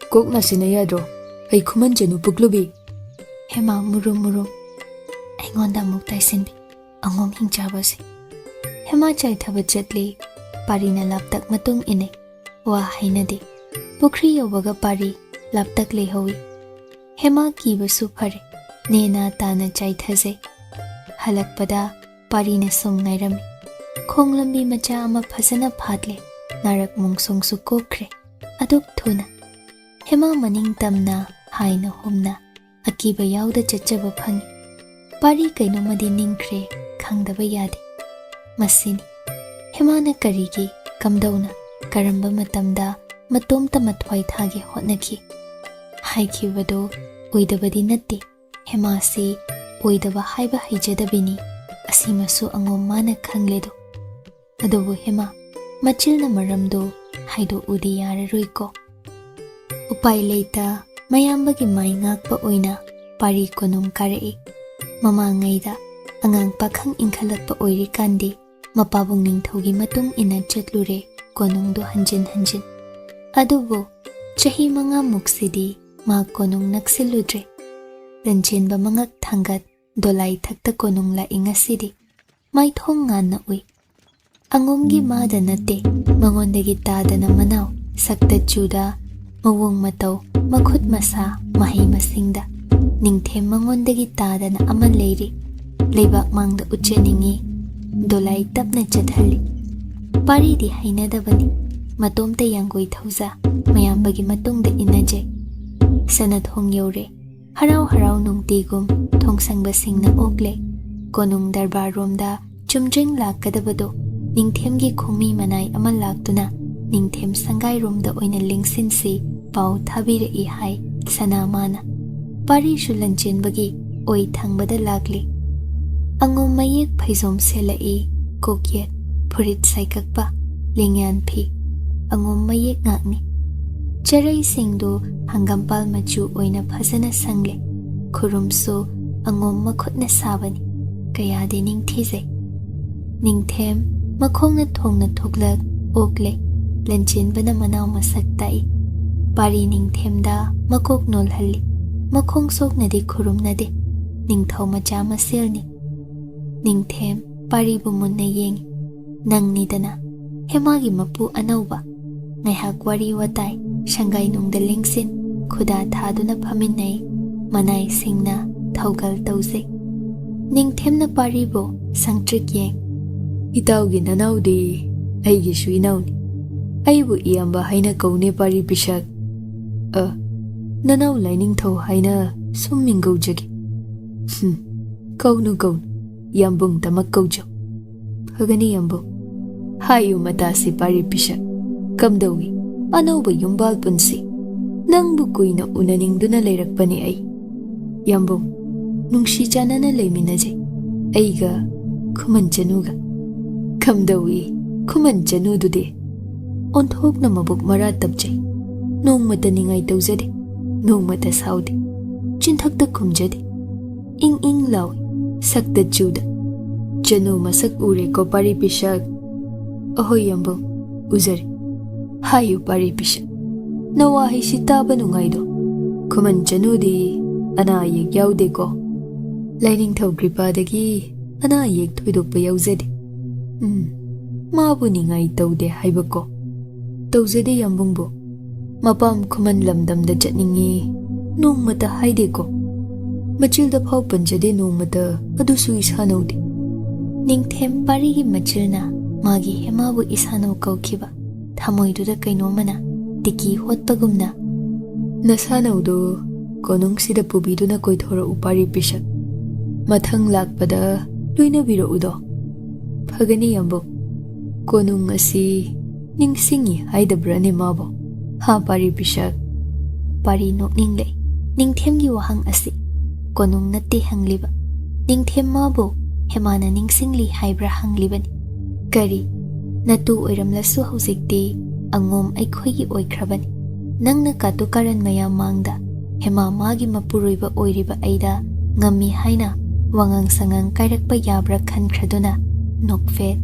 Kok na sinayadro. Ay Khuman Chanu puklubi. Hema murum. Ay ngonda muktay sinbi. Angom hingjabasi. Hema chay thabat chatli. Pari na laptak matung inay. Wa hainadi. Pukri yobaga pari laptak lehawi. Hema kibasu phare. Nena tana chay thazay. Halakpada pari na sum ngayrami. Khonglambi macha ama phasana phatle. Narak mungsongsu kokre. Aduk thuna. Hema maning tamna haina humna. Akiba yauda chachaba phangi. Pari kainumadi ningkre khangdaba yade. Masini. Hema na karigi kamdauna. Karamba matamda matomta mathwai thage hotnaki. Haikibado oidabadi natte. Hema si oidaba haiba haijadabini. Asimasu angom mana khangledo. Adobu Hema machilna maramdo haido udi yararoiko. Upai leita mayambagi mai ngakpa oina pari konung karai. Mama ngaida angang pakhang inkhalakpa oiri kandi mapabung ningthaugi matung ina chatlure konungdo hanjin. Adubo chahi manga muksidi ma konung naksiludre. Lanchenba mangak thangat dolai thakta konung la ingasidi. Mai thong ngan na ui. Angomgi mada nate mangondagi tadana manaw sakta chuda mawong mataw makhut masa mahay masingda. Ningthem mangondagi tadana aman leiri. Leibak mangda ucheningi dolai tapna chathali. Pari di hainadabani. Matomta yanggoi thauza mayambagi matungda inajay. Sana thong yore. Haraw nungtigum thongsangba singna okle. Konung darbar romda chumjing lakadabado. Ningthemgi khongmi manai ama laktuna Ningthem sangai romda oina lingsinsi pau thabirei hai sanamana pari shu Lanchenbagi oi thangbada lagli angom mayek phaizom selai kokyet phurit saikakpa lingyan phi angom mayek ngakni charai singdu hangampal machu oina phasana sangle khurumso angom makhutna sabani kayade ningthizai Ningthem makhongna thongna thoklak okle Lanchenbana manaw masak tai pari Ningthemda makok nolhalli makhong soknadi khurumnade ningthau macha maselni Ningthem pari bu munna yeng nangnidana hemagi mapu anauba ngaihak wari watai shangai nungda lingsin khuda thaduna phaminai manai singna thaugal tauzai Ningthemna pari bu sangtrik yeng Itaugi nanaudi aigi shu inauni aibu iyamba haina kaune pari pisak nanau laining thau haina summingau jagi kaunu yambung tamak kaujo phagani yambung hayu matasi pari pisak kamdawi anauba yumbal punsi nangbu kuina unaningduna leirakpani ai yambung nungshi chanana leiminajai aiga Khuman Chanuga kamdawi Khuman Chanu dude onthokna mabuk mara tabjai nongmata ningai tauzade nongmata saude chinthakta khumjade ing lawi sakta chuda Chanu masak ure ko pari pisak ahoy yambung uzari hayu pari pisak nawahi sitaba nungaido Khuman Chanu di ana yek yaude ko laining thau kripadagi ana yek thoidokpa yauzade mabu ningai taude haibako tauzade yambungbo mapam Khuman lamdamda chatningi nongmata haideko machilda phau panjade nongmata adusu isanaude Ningthem parigi machilna magi hemabu isanau kaukhiba thamoiduda kainomana tiki hotpagumna nasanaudo konungsida pubiduna koithora upari pisak mathang lakpada luina biro udo phagani yambo konung asi ningsingi haidabrane mabo ha pari pisak pari nokningle Ningthemgi wahang asi konung natte hangliba Ningthem mabo hemana ningsingli haibra hanglibani kari natu oiramlasu hausikti angom aikhoigi oikrabani nangna katu karan maya mangda hema magi mapuroiba oiriba aida ngami haina wangang sangang kairakpa yabra khankhraduna nokfet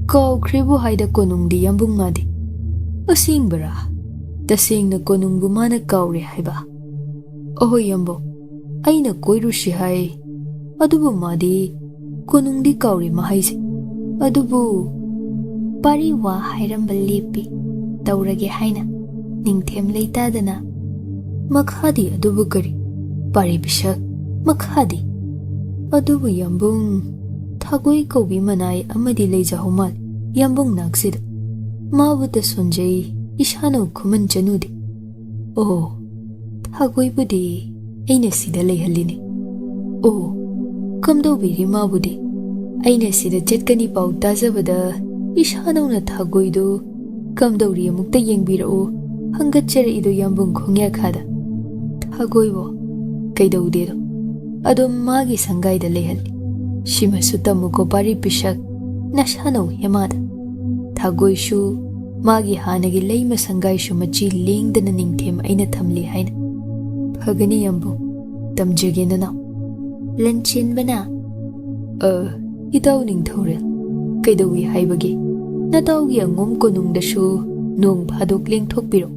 kaukribu haida konungdi yambung madi asingbara tasingna konungbu mana kaure haiba oho yambo aina koirushi hai adubu madi konungdi kaure mahaise adubu pari wa hairamba lepi taurage haina Ningthem leitadana makhadi adubu kari pari bisak makhadi adubu yambung thagoi kaubi manai amadi leijahumal yambung naksida mabuta sonjai isano Khuman Chanudi oh thagoi budi aina sida leihalini oh kamdo biri mabudi aina sida chetkani pau tajabada isano na thagoi do kamdori amukta yengbirao hangachare ido yambung khongya khada thagoi bo kaidaudedo adom magi sangai da lehalli shima sutamu ko pari pisak nashanau hemada thagoi shu magi hanagi leima sangai shu machi lengdana Ningthem aina thamli haina phagani yambu tamjagena na Lanchenbana itau ningthore kaidawi haibagi nataugi angom konungda shu nong phadok lengthokpiro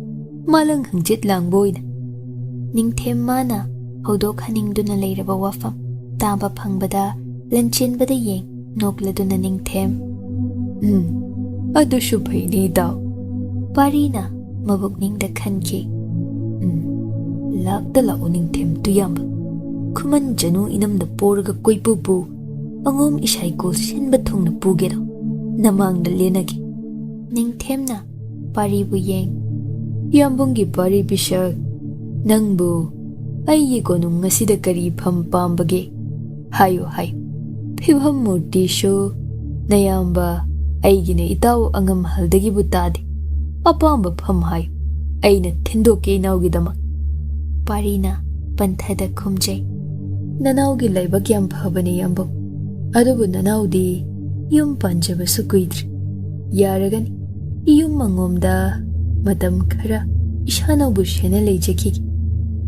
malang hangjit langboina Ningthem mana hodok haningduna leiraba wafam taba phangbada Lanchenbada yeng nokladuna Ningthem adushu bhaini daw parina mabukningda khanki lakda la Ningthem tuyamba Khuman Chanu inamda porga koipupu angom isai ko sinba thungna pugero namangda lenagi Ningthemna paribu yeng yambungi pari bisak nangbu ayi konung ngasida kari pham pambage hayo phibham murti shu Nayamba aigine itaw angam haldagi butadi. Apamba pham hayo. Aina thindoke inawgidamak. Parina panthada khumjai. Nanawgi laibak yam phabane yambo. Adubu nanawdi yum panjabasu kuidri. Yaragani yum mangomda matam khara ishanawbu shena leijaki.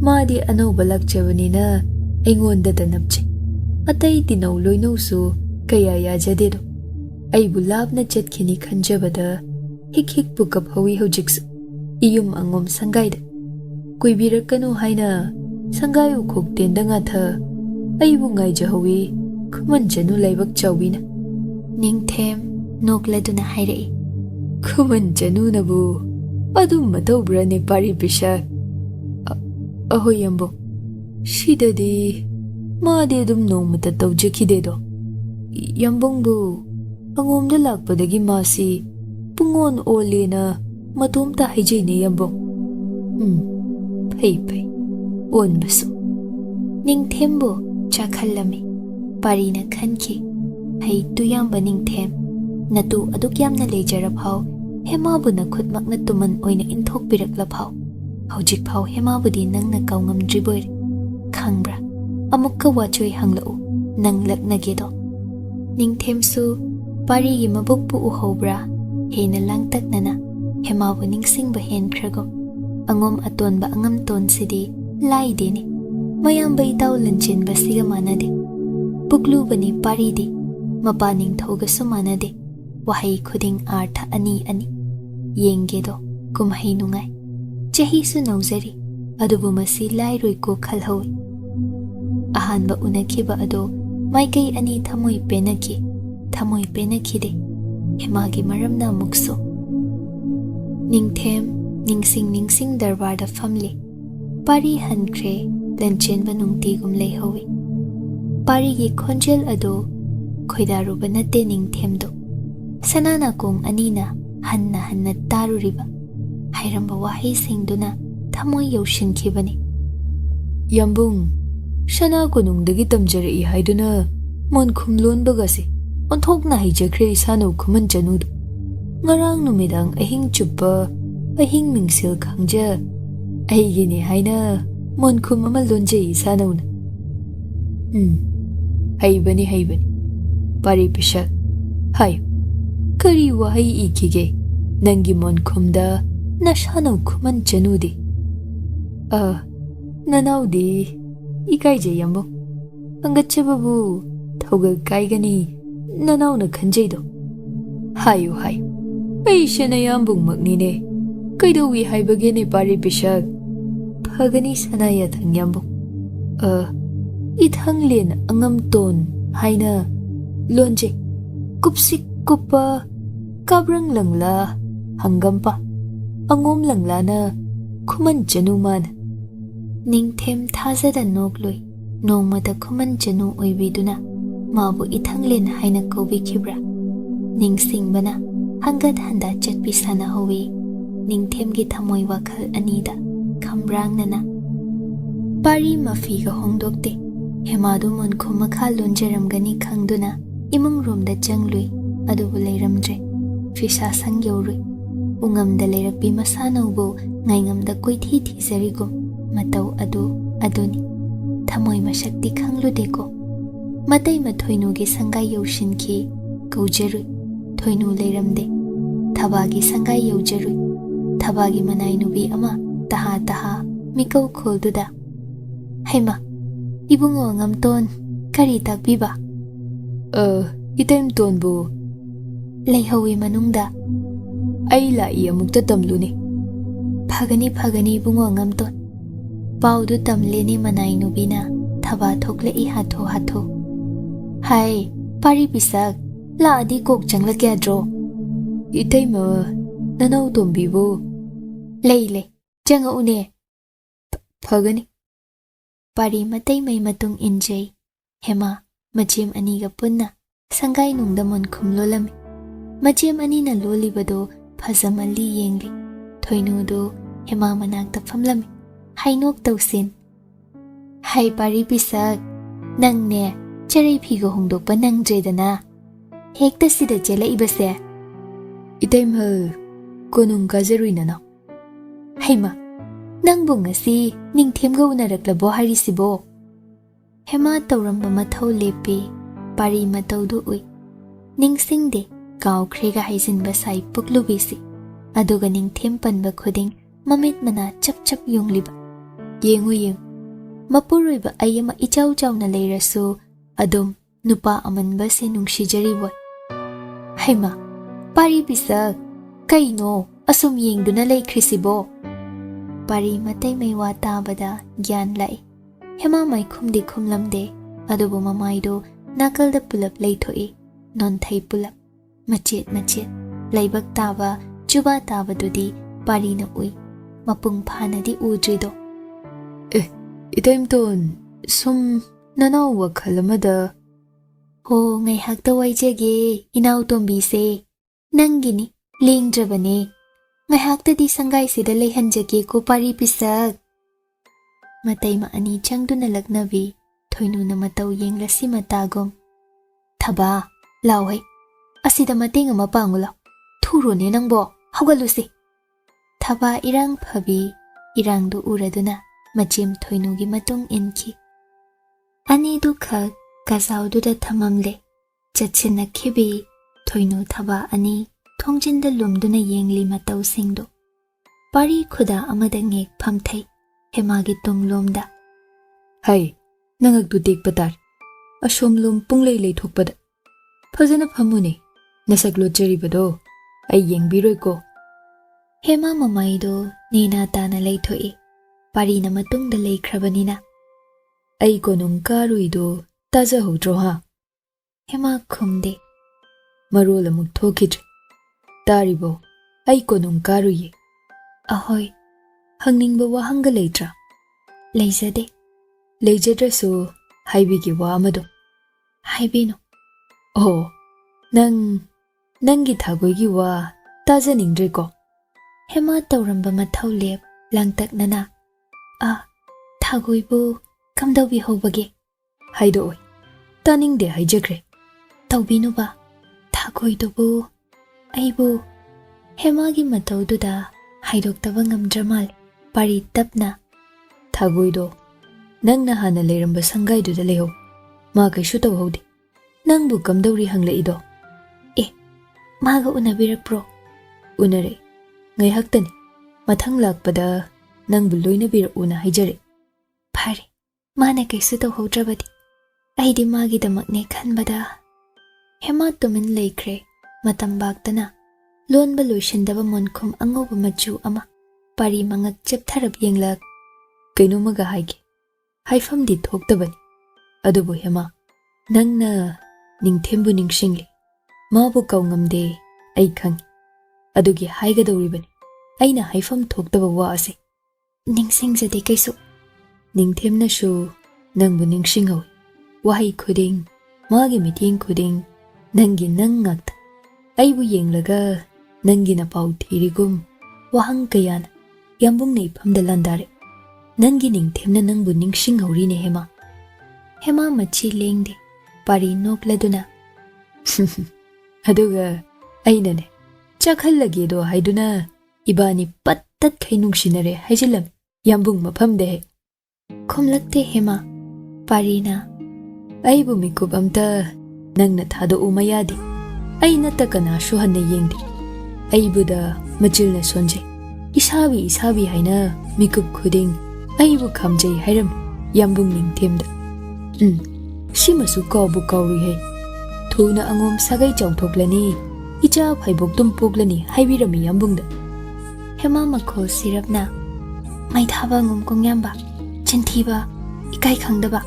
Maadi anawba lakjabanina aingonda danabje. Atai tinaw loinawsu kaya yajadedo. Aibu labna chatkini khanjabada hik pu kaphawi hojiksu. Iyum angom sangaida. Kuibirakanu haina sangayu khoktenda nga tha. Aibu ngaijahawi Khuman Chanu laibak chawbina. Ningthem nokladuna hairai. Khuman Chanu nabu adum matawbra ne pari pisha. Ahoy yambo. Shidadi maadi adum nongmata tawjakidedo. Yambongbu angomda lakpadagi masi pungon olena matumta haijayne yambong. Pay. Onbasu. Ningthembu chakhallami. Parina khanki. Hai tuyamba Ningthem. Natu aduk yamna lejaraphaw. Hemabu na khutmak na tuman oina inthok piraklapaw. Hojik phaw hemabudi nangna kawngamdriboy. Khangbra. Amukka wachoi hanglau. Nanglak nagedo. Ningthemsu parigi mabukpu uhobra. Heina langtak nana. Hemabu ningsingba henkragom. Angom atonba angam tonsidi lai deni. Mayamba itaw Lanchenba siga manade. Buklubani paridi. Mapaning thoga sumanade. Wahai khuding artha ani. Yengedo kumhai nungai. Chahi su nauzari. Adubu masi lai roi ko khalhawi. Ahanba unakiba ado maikai ani thamoy penaki de. Hemagi maramna mukso. Ningthem ningsing darbarda family. Pari hankre Lanchenba nungtigum leihawi. Pari gi khonjel ado khoidaruba natte Ningthemdo. Sanana kong anina hanna taruriba. Hairamba wahi singduna thamoy yoshinkibani. Yambung Shana konungdagi tamjarai haiduna mon khumlon bagase. Onthokna hijakre isano Khuman Chanudu. Ngarang numidang ahing chuppa ahing mingsil khangja. Aigini haina mon khum ama lonjai isanauna. Haibani. Pari pishak. Hayo. Kari wahai ikige. Nangi mon khumda nashano Khuman Chanudi. Nanawdi Ikaijay yambo. Angatchababu thogal kaigani nanawna khanjaydo. Hayo. Aishana yambung magnine. Kaidawi haibagene pari pishak. Phagani sanaya thang yambo. Ithang len angam ton haina lonje. Kupsik kupa kabrang langla hangampa. Angom langla na Khuman Chanu man. Ningthem thazada nokloi. Nongmata Khuman Chanu oibiduna. Mabu ithanglen haina kobikibra. Ningsingbana hangat handa chatpi sana hawi. Ningthemgi thamoy wakhal anida. Khambrang nana. Pari mafiga hongdokte. Hemadu mon khumakha lonjaramgani khangduna. Imung romda changlui. Adubu leiramdre. Fisha sangyaurui. Ungamda leirakpi masanawbo ngaingamda koithi thizarigum. Matau aduni. Thamoy mashakti khangludeko. Matai mathoinugi sangai yoshinki. Kaujarui. Thoinu leiramde. Thabagi sangai yaujarui. Thabagi manainubi ama. Taha. Mikau kholduda. Haima. Ibungo ngamton. Kari takbiba. Item tonbu. Leihawi manungda. Ai lai amukta tamluni. Phagani bungo ngamton. Paudu tamleni manainubina. Thaba thokle I hatho. Hai, pari pisak. La adi kok changla kya dro. Itaima nanaw tombibo. Lei. Changa une. Phagani. Pari matai mai matung injay. Hema, machim aniga punna. Sangai nungdamon khumlolami. Machim anina lolibado phazamali yengli. Thoinudo hema manakta famlami. Hainok tausin. Hai pari pisak. Nangne charay phigo hongdokpa nangdredana. Hekta sida chela ibase. Itaimhal konung kajaruinana. Haima, nangbu ngasi Ningthemga unaraklabo harisibo. Hema tauramba mathau lepe, pari mataudu ui. Ningsingde kaukhrega haisinba sai puklubisi. Aduga Ningthem panba khuding mamit mana chap chap yongliba. Yengu yeng. Mapuroiba ayama ichaw chaw na leirasu adum nupa amanba se nungshijariboy. Haima, pari bisak, kaino asum yengduna laikhrisibo. Pari matay may wata bada gyan lai. Hema may khumdi khumlamde, adubo mamaydo nakalda pulap laythoi, non thay pulap. Machit machit, laybag taba, chuba taba dudi, pari na ui. Mapung phana di udrido. Itaimton, sum nanaw WakhaL amada. Ho, ngay hagda waijage, inaw tombise. Nanggini, lingdrabane. Ngay hagda di sanggay sida layhanjage ko pari pisag. Matay maani chang dunalagnabi, thoyno na mataw yeng lasi matagom. Thaba, laway, asida mating ama pangulaw. Thuro ne nangbo, hawgalusi. Thaba irang phabi, irang do uraduna. Majim thoynugi matung inki. Ani du khak kazaw duda thamamle. Chachina khibi thoynu thaba ani thongjinda lumduna yengli mataw singdo. Pari khuda amada ngek phamthai. Hemagi tunglomda. Hai, nangagdu dekpatar. Asomlum punglay lay thokpada. Phajana phamune. Nasaglo charibado. Ay yengbiroi ko. Hema mamaydo nina tana lay thoi. Pari na matungda laikhrabanina. Ay konung karuido taja hodro ha. Hema khumde. Marol amuk thokidre. Taribo, ay konung karuye. Ahoy, Hangningba wahanga leitra. Leizade. Leijadrasu haibigi wa amado. Haibino. Oh, nangi thagoigi wa taja ningdre ko. Hema tauramba mathau lep langtak nana. Thagoibu kamdaubi hobage. Haido oi. Taningde haijagre. Taubino ba. Thagoidubu. Aibu. Hemagi mataududa haidoktaba ngamdramal. Pari tapna. Thagoido. Nangna hana leiramba sanggaiduda leho. Ma kaishu tawhodi. Nangbu kamdauri hanglaido. Maga unabirakpro. Unare. Ngay haktani. Mathang lakpada nangbu loinabirauna haijare. Phare. Mana kaisu tawhodrabadi. Aidi magidamakne khanbada. Hema tumin laikhre. Matambaktana. Lonba loishandaba monkhum angoba machu ama. Pari mangak cheptharab yenglak. Kainumaga haige. Haifamdi thoktabani. Adubu hema. Nangna Ningthembu ningsingli. Mabu kaungamde ay khangi. Adugi haigadawribani. Aina haifam thoktaba wa ase. Ningsingjade kaisu. Ningthemnasu nangbu ningsinghawi. Wahay khuding, magi miting khuding, nangi nang ngakta. Aibu yenglaga nangi na pau thirigum. Wahang kayana. Yambung na ipamda landare. Nangi Ningthemna nangbu ningsinghawi ne hema. Hema machi lengde. Pari nokladuna. Aduga ainane. Chakhallage do haiduna. Ibani pattat khainungsinare haijilam. Yambung maphamde he. Khumlakte hema. Parina. Aibu mikub amta nangna thado umayadi. Aina takana shuhanna yengdi. Aibu da majilna sonje. Isabi haina mikub khuding. Aibu khamjai hairam. Yambung Ningthemda. Simasu kaubu kauri hai. Thuna angom sagai chawthoklani. Icha phaibok tum poklani haibirami yambungda. Hema Makhol sirapna. Mai thaba ngom kongyamba. Chinthiba. Ikai khangdaba.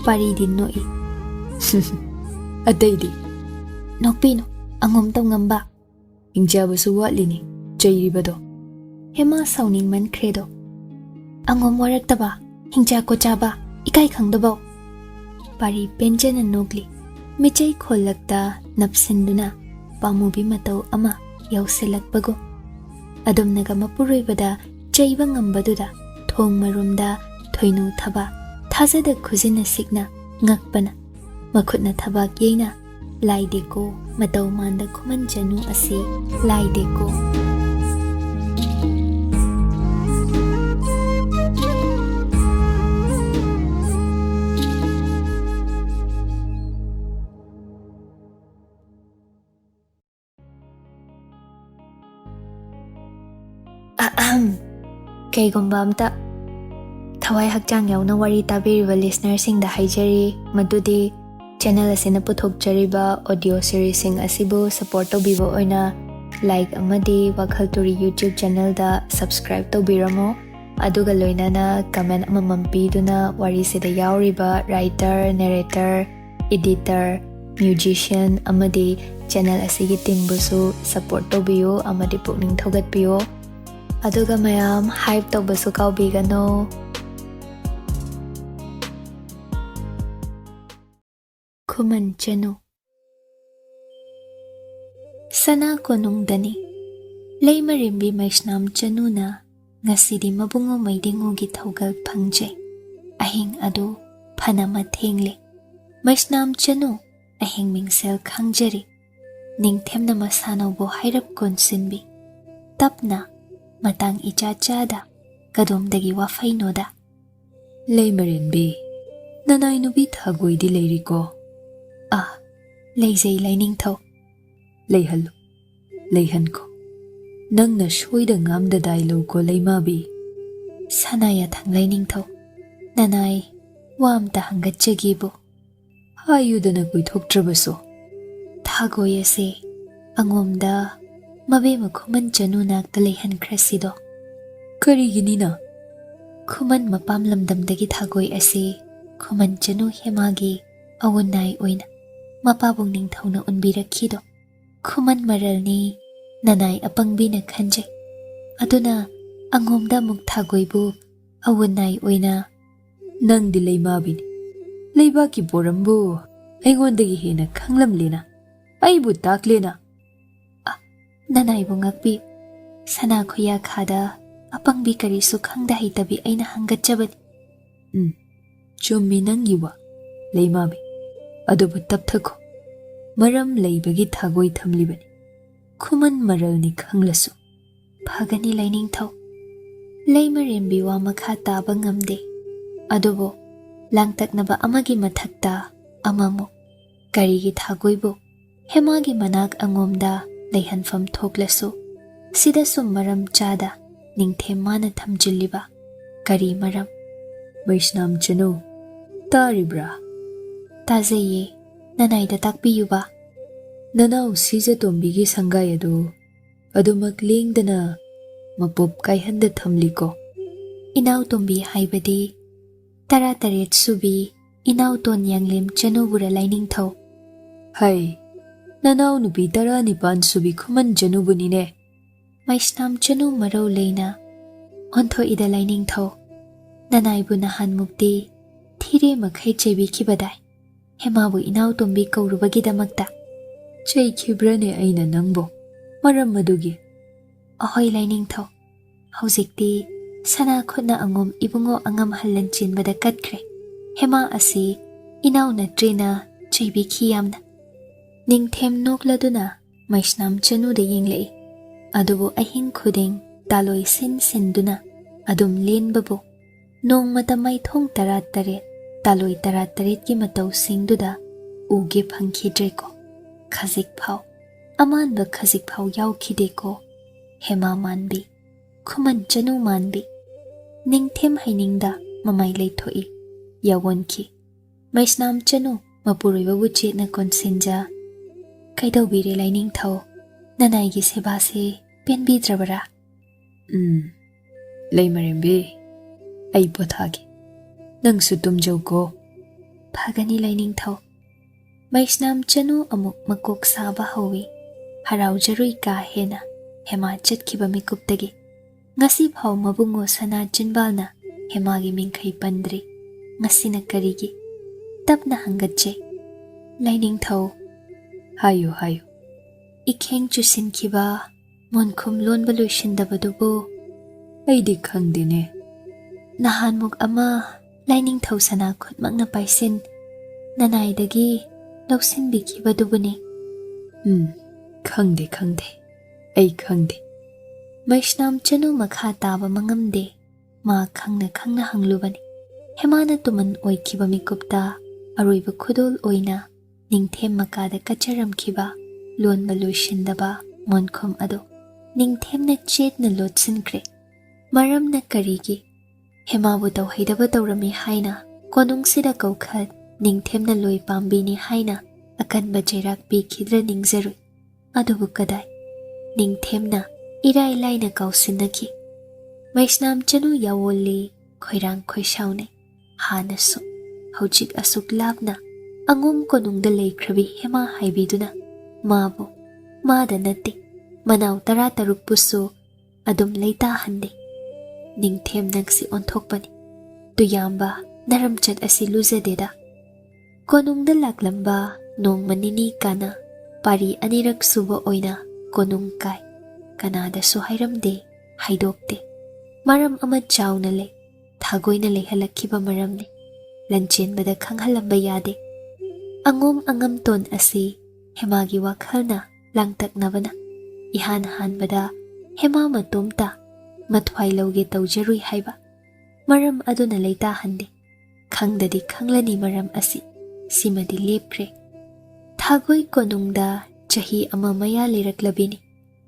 Pari din noi. Ataidi. Nokpino. Angom taw ngamba. Ingjabasu watlini. Jairibado. Hema sauning man credo. Angom waraktaba. Hingja ko chaba. Ikai khangdaba. Pari penjana nogli. Michai kholakta napsinduna. Pamubi mataw ama. Yausilakbago. Adom naga mapuroibada chaiba ngambaduda thong marumda thoinu thaba thazada khuzina sikna ngakpana makhutna thabak yeina laideko matau manda Khuman Chanu asi laideko. Kaygumba amta thawai hakchang yauna wari tabiriba listener sing da haijari madudi channel asina puthokjariba audio series sing asibu support to bibo oina like amadi WakhaL Turi YouTube channel da subscribe to biramo aduga loinana comment amamam piduna wari sida yauriba writer narrator editor musician amadi channel asigi team busu support to biyo amadi pukning thogat biyo aduga mayam hype to basu kaubigano. Khuman Chanu Sana konungdani Leimarimbi Maishnam Chanu na ngasidi mabungo maidingo gi thogal phangje ahing adu phanama thengle Maishnam Chanu ahing mingsel khangjari Ningthemna masano bo hairap konsinbi tapna matang icha-chada kadumdagi wafainoda Leimarimbi nanay nubi thagoy di leiriko leizay laining thaw leihalo leihan ko nang na shoida ngamda dailo ko leimabi sanaya thang laining thaw nanay wam ta hangat jagibo hayudana koi thoktrabaso thagoy ase angomda mabema Khuman Chanu nakta leihan krasido kariginina Khuman mapam lamdamdagi thagoy ase Khuman Chanu hemagi awunay oina mapabong ningthawna unbirakhido Khuman maralni nanay apangbina khanjay aduna angomda muk thagoybu awunay oina nang di leimabini leibaki borambu aingondagi hena khanglamlena aibu taklena nanay bu ngakbi sana khoya khada apangbi kari su khangda hitabi aina hangatjabani chummi nangi wa leimabi adubu tapthako maram leibagi thagoi thamlibani Khuman maralni khanglasu phagani laining thaw leimarembi wa makha taba ngamde adubo langtaknaba amagi mathakta amamu karigi thagoibu hemagi manak angomda leihanfam thoklasu sidasu maram chada ningthemmana thamjilliba kari maram Maishnam Chanu taribra tazaye nanayda takpiyuba nanau sija tombigi sangai adumak lengdana mapop kaihanda thamliko inaw tombi haibadi tara taret subi inaw ton yanglem Chanu bura laining thaw hai nanau nupi tara nipan subi Khuman Chanu bunine Maishnam Chanu marau leina ontho ida laining thaw nanay bu nahan mukti thire makhai chebi khibadai hemabu inaw tombi kaurubagi damakta chei khibrane aina nangbo maram madugi ahoy laining thaw haujikti sana khutna angom ibungo angam hallan chinbada katkre hema asi inaw na trena chebi khiyamna ningthem nokladuna Maishnam Chanu de yenglei adubu ahing khuding taloi sin sinduna adum lenbabu nong matamai thong tarat taret taloi tarat taret ki matau singduda uge phangkhidreko khazik phau amanba khazik phau yaukhideko hema manbi Khuman Chanu manbi ningthem hainingda mamai leithoi yawonki Maishnam Chanu mapuroiba buchetna konsinja kaidobire laining thaw nanai gi seba se penbidrabara leimarembe ai pothagi nangsu tumjauko phagani laining thaw Maishnam Chanu amuk makok saba hawi harau jarui ka hena hema chatkhiba mikuptagi ngasi phau mabungo sana jinbalna hemagi mingkhai pandri ngasina karigi tapna hangatje laining thaw hayo ikheng chusin khiba monkhum lon baluishin dabadubo aidi khangdine nahan muk ama laining thaw sana khutmak na paisin nanai dagi ꯂꯧꯁꯤꯟꯕꯤꯈꯤꯕꯗꯨꯕꯨꯅꯤ꯫ ꯈꯪꯗꯦ ꯈꯪꯗꯦ ꯑꯩ ꯈꯪꯗꯦ꯫ ꯃꯩꯁꯅꯥꯝ ꯆꯅꯨ ꯃꯈꯥ ꯇꯥꯕ ꯃꯉꯝꯗꯦ꯫ ꯃꯥ ꯈꯪꯅ ꯈꯪꯅ ꯍꯪꯂꯨꯕꯅꯤ꯫ ꯍꯦꯃꯥꯅ ꯇꯨꯃꯟ ꯑꯣꯏꯈꯤꯕ ꯃꯤꯀꯨꯞꯇ ꯑꯔꯣꯏꯕ ꯈꯨꯗꯣꯜ ꯑꯣꯏꯅ ꯅꯤꯡꯊꯦꯝ ꯃꯀꯥꯗ ꯀꯠꯆꯔꯝꯈꯤꯕ ꯂꯣꯟꯕ ꯂꯣꯏꯁꯤꯟꯗꯕ ꯃꯣꯟꯈꯨꯝ ꯑꯗꯨ ꯅꯤꯡꯊꯦꯝꯅ ꯆꯦꯠꯅ ꯂꯣꯠꯁꯤꯟꯈ꯭ꯔꯦ꯫ ꯃꯔꯝꯅ ꯀꯔꯤꯒꯤ ꯍꯦꯃꯥꯕꯨ ꯇꯧꯍꯩꯗꯕ ꯇꯧꯔꯝꯃꯤ ꯍꯥꯏꯅ ꯀꯣꯅꯨꯡꯁꯤꯗ ꯀꯧꯈꯠ ꯅꯤꯡꯊꯦꯝꯅ ꯂꯣꯏ ꯄꯥꯝꯕꯤꯅꯤ ꯍꯥꯏꯅ ꯑꯀꯟꯕ ꯆꯩꯔꯥꯛ ꯄꯤꯈꯤꯗ꯭ꯔ ꯅꯤꯡꯖꯔꯨꯏ꯫ ꯑꯗꯨꯕꯨ ꯀꯗꯥꯏ ꯅꯤꯡꯊꯦꯝꯅ ꯏꯔꯥꯏ ꯂꯥꯏꯅ ꯀꯥꯎꯁꯤꯟꯅꯈꯤ꯫ ꯃꯩꯁꯅꯥꯝ ꯆꯅꯨ ꯌꯥꯋꯣꯜꯂꯤ ꯈꯣꯏꯔꯥꯡ ꯈꯣꯏꯁꯥꯎꯅꯩ꯫ ꯍꯥꯟꯅꯁꯨ ꯍꯧꯖꯤꯛ ꯑꯁꯨꯛ ꯂꯥꯞꯅ ꯑꯉꯣꯝ ꯀꯣꯅꯨꯡꯗ ꯂꯩꯈ꯭ꯔꯕꯤ ꯍꯦꯃꯥ ꯍꯥꯏꯕꯤꯗꯨꯅ ꯃꯥꯕꯨ ꯃꯥꯗ ꯅꯠꯇꯦ ꯃꯅꯥꯎ 13ꯄꯨꯁꯨ ꯑꯗꯨꯝ ꯂꯩꯇꯥꯍꯟꯗꯦ꯫ ꯅꯤꯡꯊꯦꯝ ꯅꯪꯁꯤ ꯑꯣꯟꯊꯣꯛꯄꯅꯤ꯫ ꯇꯨꯌꯥꯝꯕ ꯅꯔꯝꯆꯠ ꯑꯁꯤ ꯂꯨꯖꯗꯦꯗ꯫ ꯀꯣꯅꯨꯡꯗ ꯂꯥꯛꯂꯝꯕ ꯅꯣꯡꯃ ꯅꯤꯅꯤ ꯀꯥꯅ ꯄꯥꯔꯤ 2ꯔꯛ ꯁꯨꯕ ꯑꯣꯏꯅ ꯀꯣꯅꯨꯡ ꯀꯥꯏ꯫ ꯀꯅꯥꯗꯁꯨ ꯍꯥꯏꯔꯝꯗꯦ ꯍꯥꯏꯗꯣꯛꯇꯦ꯫ ꯃꯔꯝ ꯑꯃ ꯆꯥꯎꯅ ꯂꯩ꯫ ꯊꯥꯒꯣꯏꯅ ꯂꯩꯍꯜꯂꯛꯈꯤꯕ ꯃꯔꯝꯅꯤ꯫ ꯂꯟꯆꯦꯟꯕꯗ ꯈꯪꯍꯜꯂꯝꯕ ꯌꯥꯗꯦ꯫ ꯑꯉꯣꯝ ꯑꯉꯝꯇꯣꯟ ꯑꯁꯤ ꯍꯦꯃꯥꯒꯤ ꯋꯥꯈꯜꯅ ꯂꯥꯡꯇꯛꯅꯕꯅ इहान हानबदा हेमा मतोमता मथ्वाई लौगे तौजरुई हाइबा मरम अदुना लेता हंदे खंगददी खंगलनी मरम असी सिमदी लेप्रे थागोई कोनुंगदा चही अमा मया लेरकलबिनी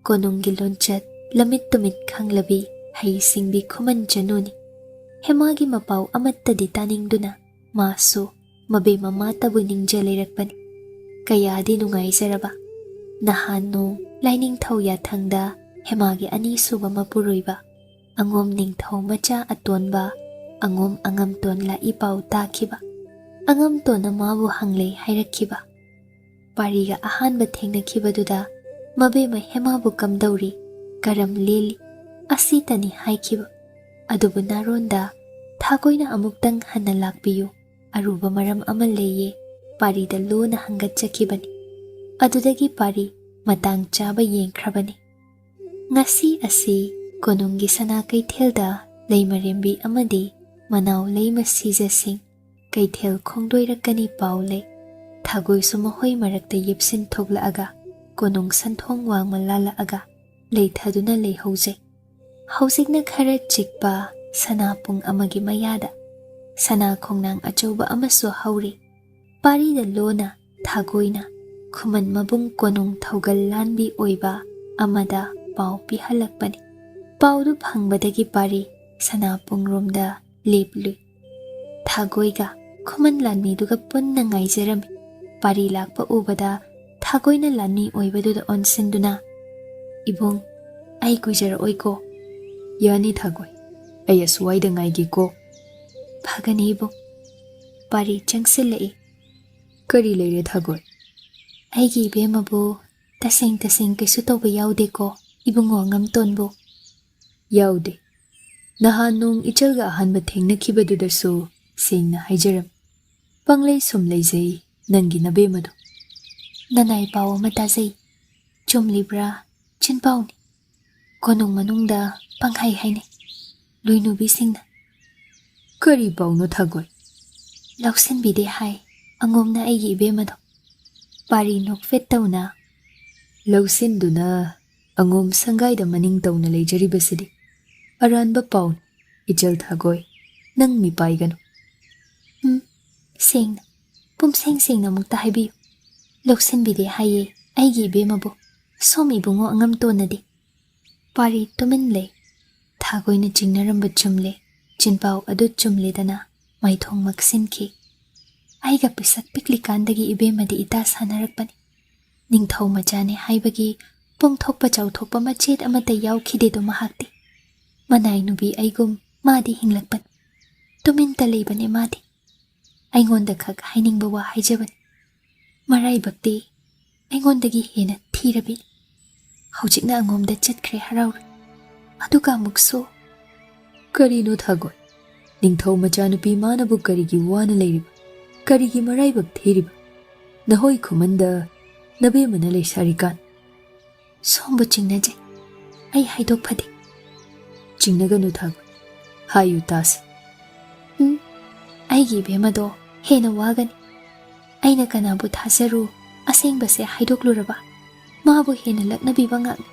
कोनुंगी लोंचत लमित तुमित खंगलबी हई सिंगबी खुमन चनुनी हेमागी मपाउ अमत्तदी तानिंगदुना मासु मबे ममा तबु निंगजे लेरकपनी कयादी नुंगाइजरबा नहानो लाइनिंग थौ याथंगदा हेमागी अनि सुबा मपुरुइबा अंगोम निंगथौ मचा अतोनबा अंगोम अंगम तोन ला इपाउ ताखिबा अंगम तोन माबु हंगले हाइरखिबा पारिगा अहानबा थेंगनखिबदुदा मबेमा हेमाबु कमदौरी करम लेली असीतनी हाइखिबा अदुबु नारोंदा थागोइना अमुक्तंग हन्ना लाक्पियु अरुबा मरम अमा लेये पारिदा लोना हंगतचखिबनी अदुदगी पारी मतंग चाबा येंख्रबनी ngasi asi konunggi sana kaithelda leimarembi amadi manaw leima sijasing kaithel khongdoirakani paule thagoi suma hoi marakta yepsin thogla aga konung santhong wangma lala aga leithaduna leihoje hausikna khara chikpa sana pung amagi mayada sana khongnang achauba amaso hauri parida lona thagoina Khuman mabung konung thaugal lanbi oiba amada pau pihalakpani paudu phangbadagi pari sana pungromda leplui thagoiga Khuman lanmi duga punna ngaijarami pari lakpa ubada thagoina lanmi oibaduda onsinduna ibung ai kujar oiko yani thagoi ai aswaida ngaigi ko phagani ibung pari changsilai kari leire thagoi aigi bemabu taseng kaisu toba yaude ko ibungo ngamtonbu yaude nahanung ichalga ahanba thengnakhibadudasу sengna haijaram panglei somleijei nangi nabemadu nanai paw matajei chumlibra chinpauni konung manungda panghai haine luinubi singna kari pawno thagoi lauksin bide hai angomna aigi bemadu pari nokfet tawna lausinduna angom sangaida maning tawna leijaribasidi aranba pawn ichal thagoi nang mi paigano sengna sengna mukta haibiyu loksin bide haye aigi bemabu somi bungo angam tonadi pari tumin le thagoina jingnaramba chumle chinpau adu chumle dana maithong maksinki aiga pisak piklikandagi ibemadi ita sanarakpani ningthau machane haibagi pongthokpa chauthokpa machet amata yaukhide do mahakti manai nubi aigum madi hinglakpan tumin ta leibane madi aingonda khak hainingba wa haijaban marai bakti aingondagi hena thirabi hojikna angomda chatkhre haraur aduga mukso karino thagoi ningthau machanupi manabu karigi wana leiriba karigi maraibak thiriba nahoi khumanda nabe mana le sarikan sombu chingnaje ai haidok phade chingnaganu thagoi hayu tas aigi bemado hena wagani ꯑꯩꯅ ꯀꯅꯥꯕꯨ ꯊꯥꯖꯔꯨ ꯑꯁꯦꯡꯕꯁꯦ ꯍꯥꯏꯗꯣꯛꯂꯨꯔꯕ ꯃꯥꯕꯨ ꯍꯦꯟꯅ ꯂꯛꯅꯕꯤꯕ ꯉꯥꯛꯅꯤ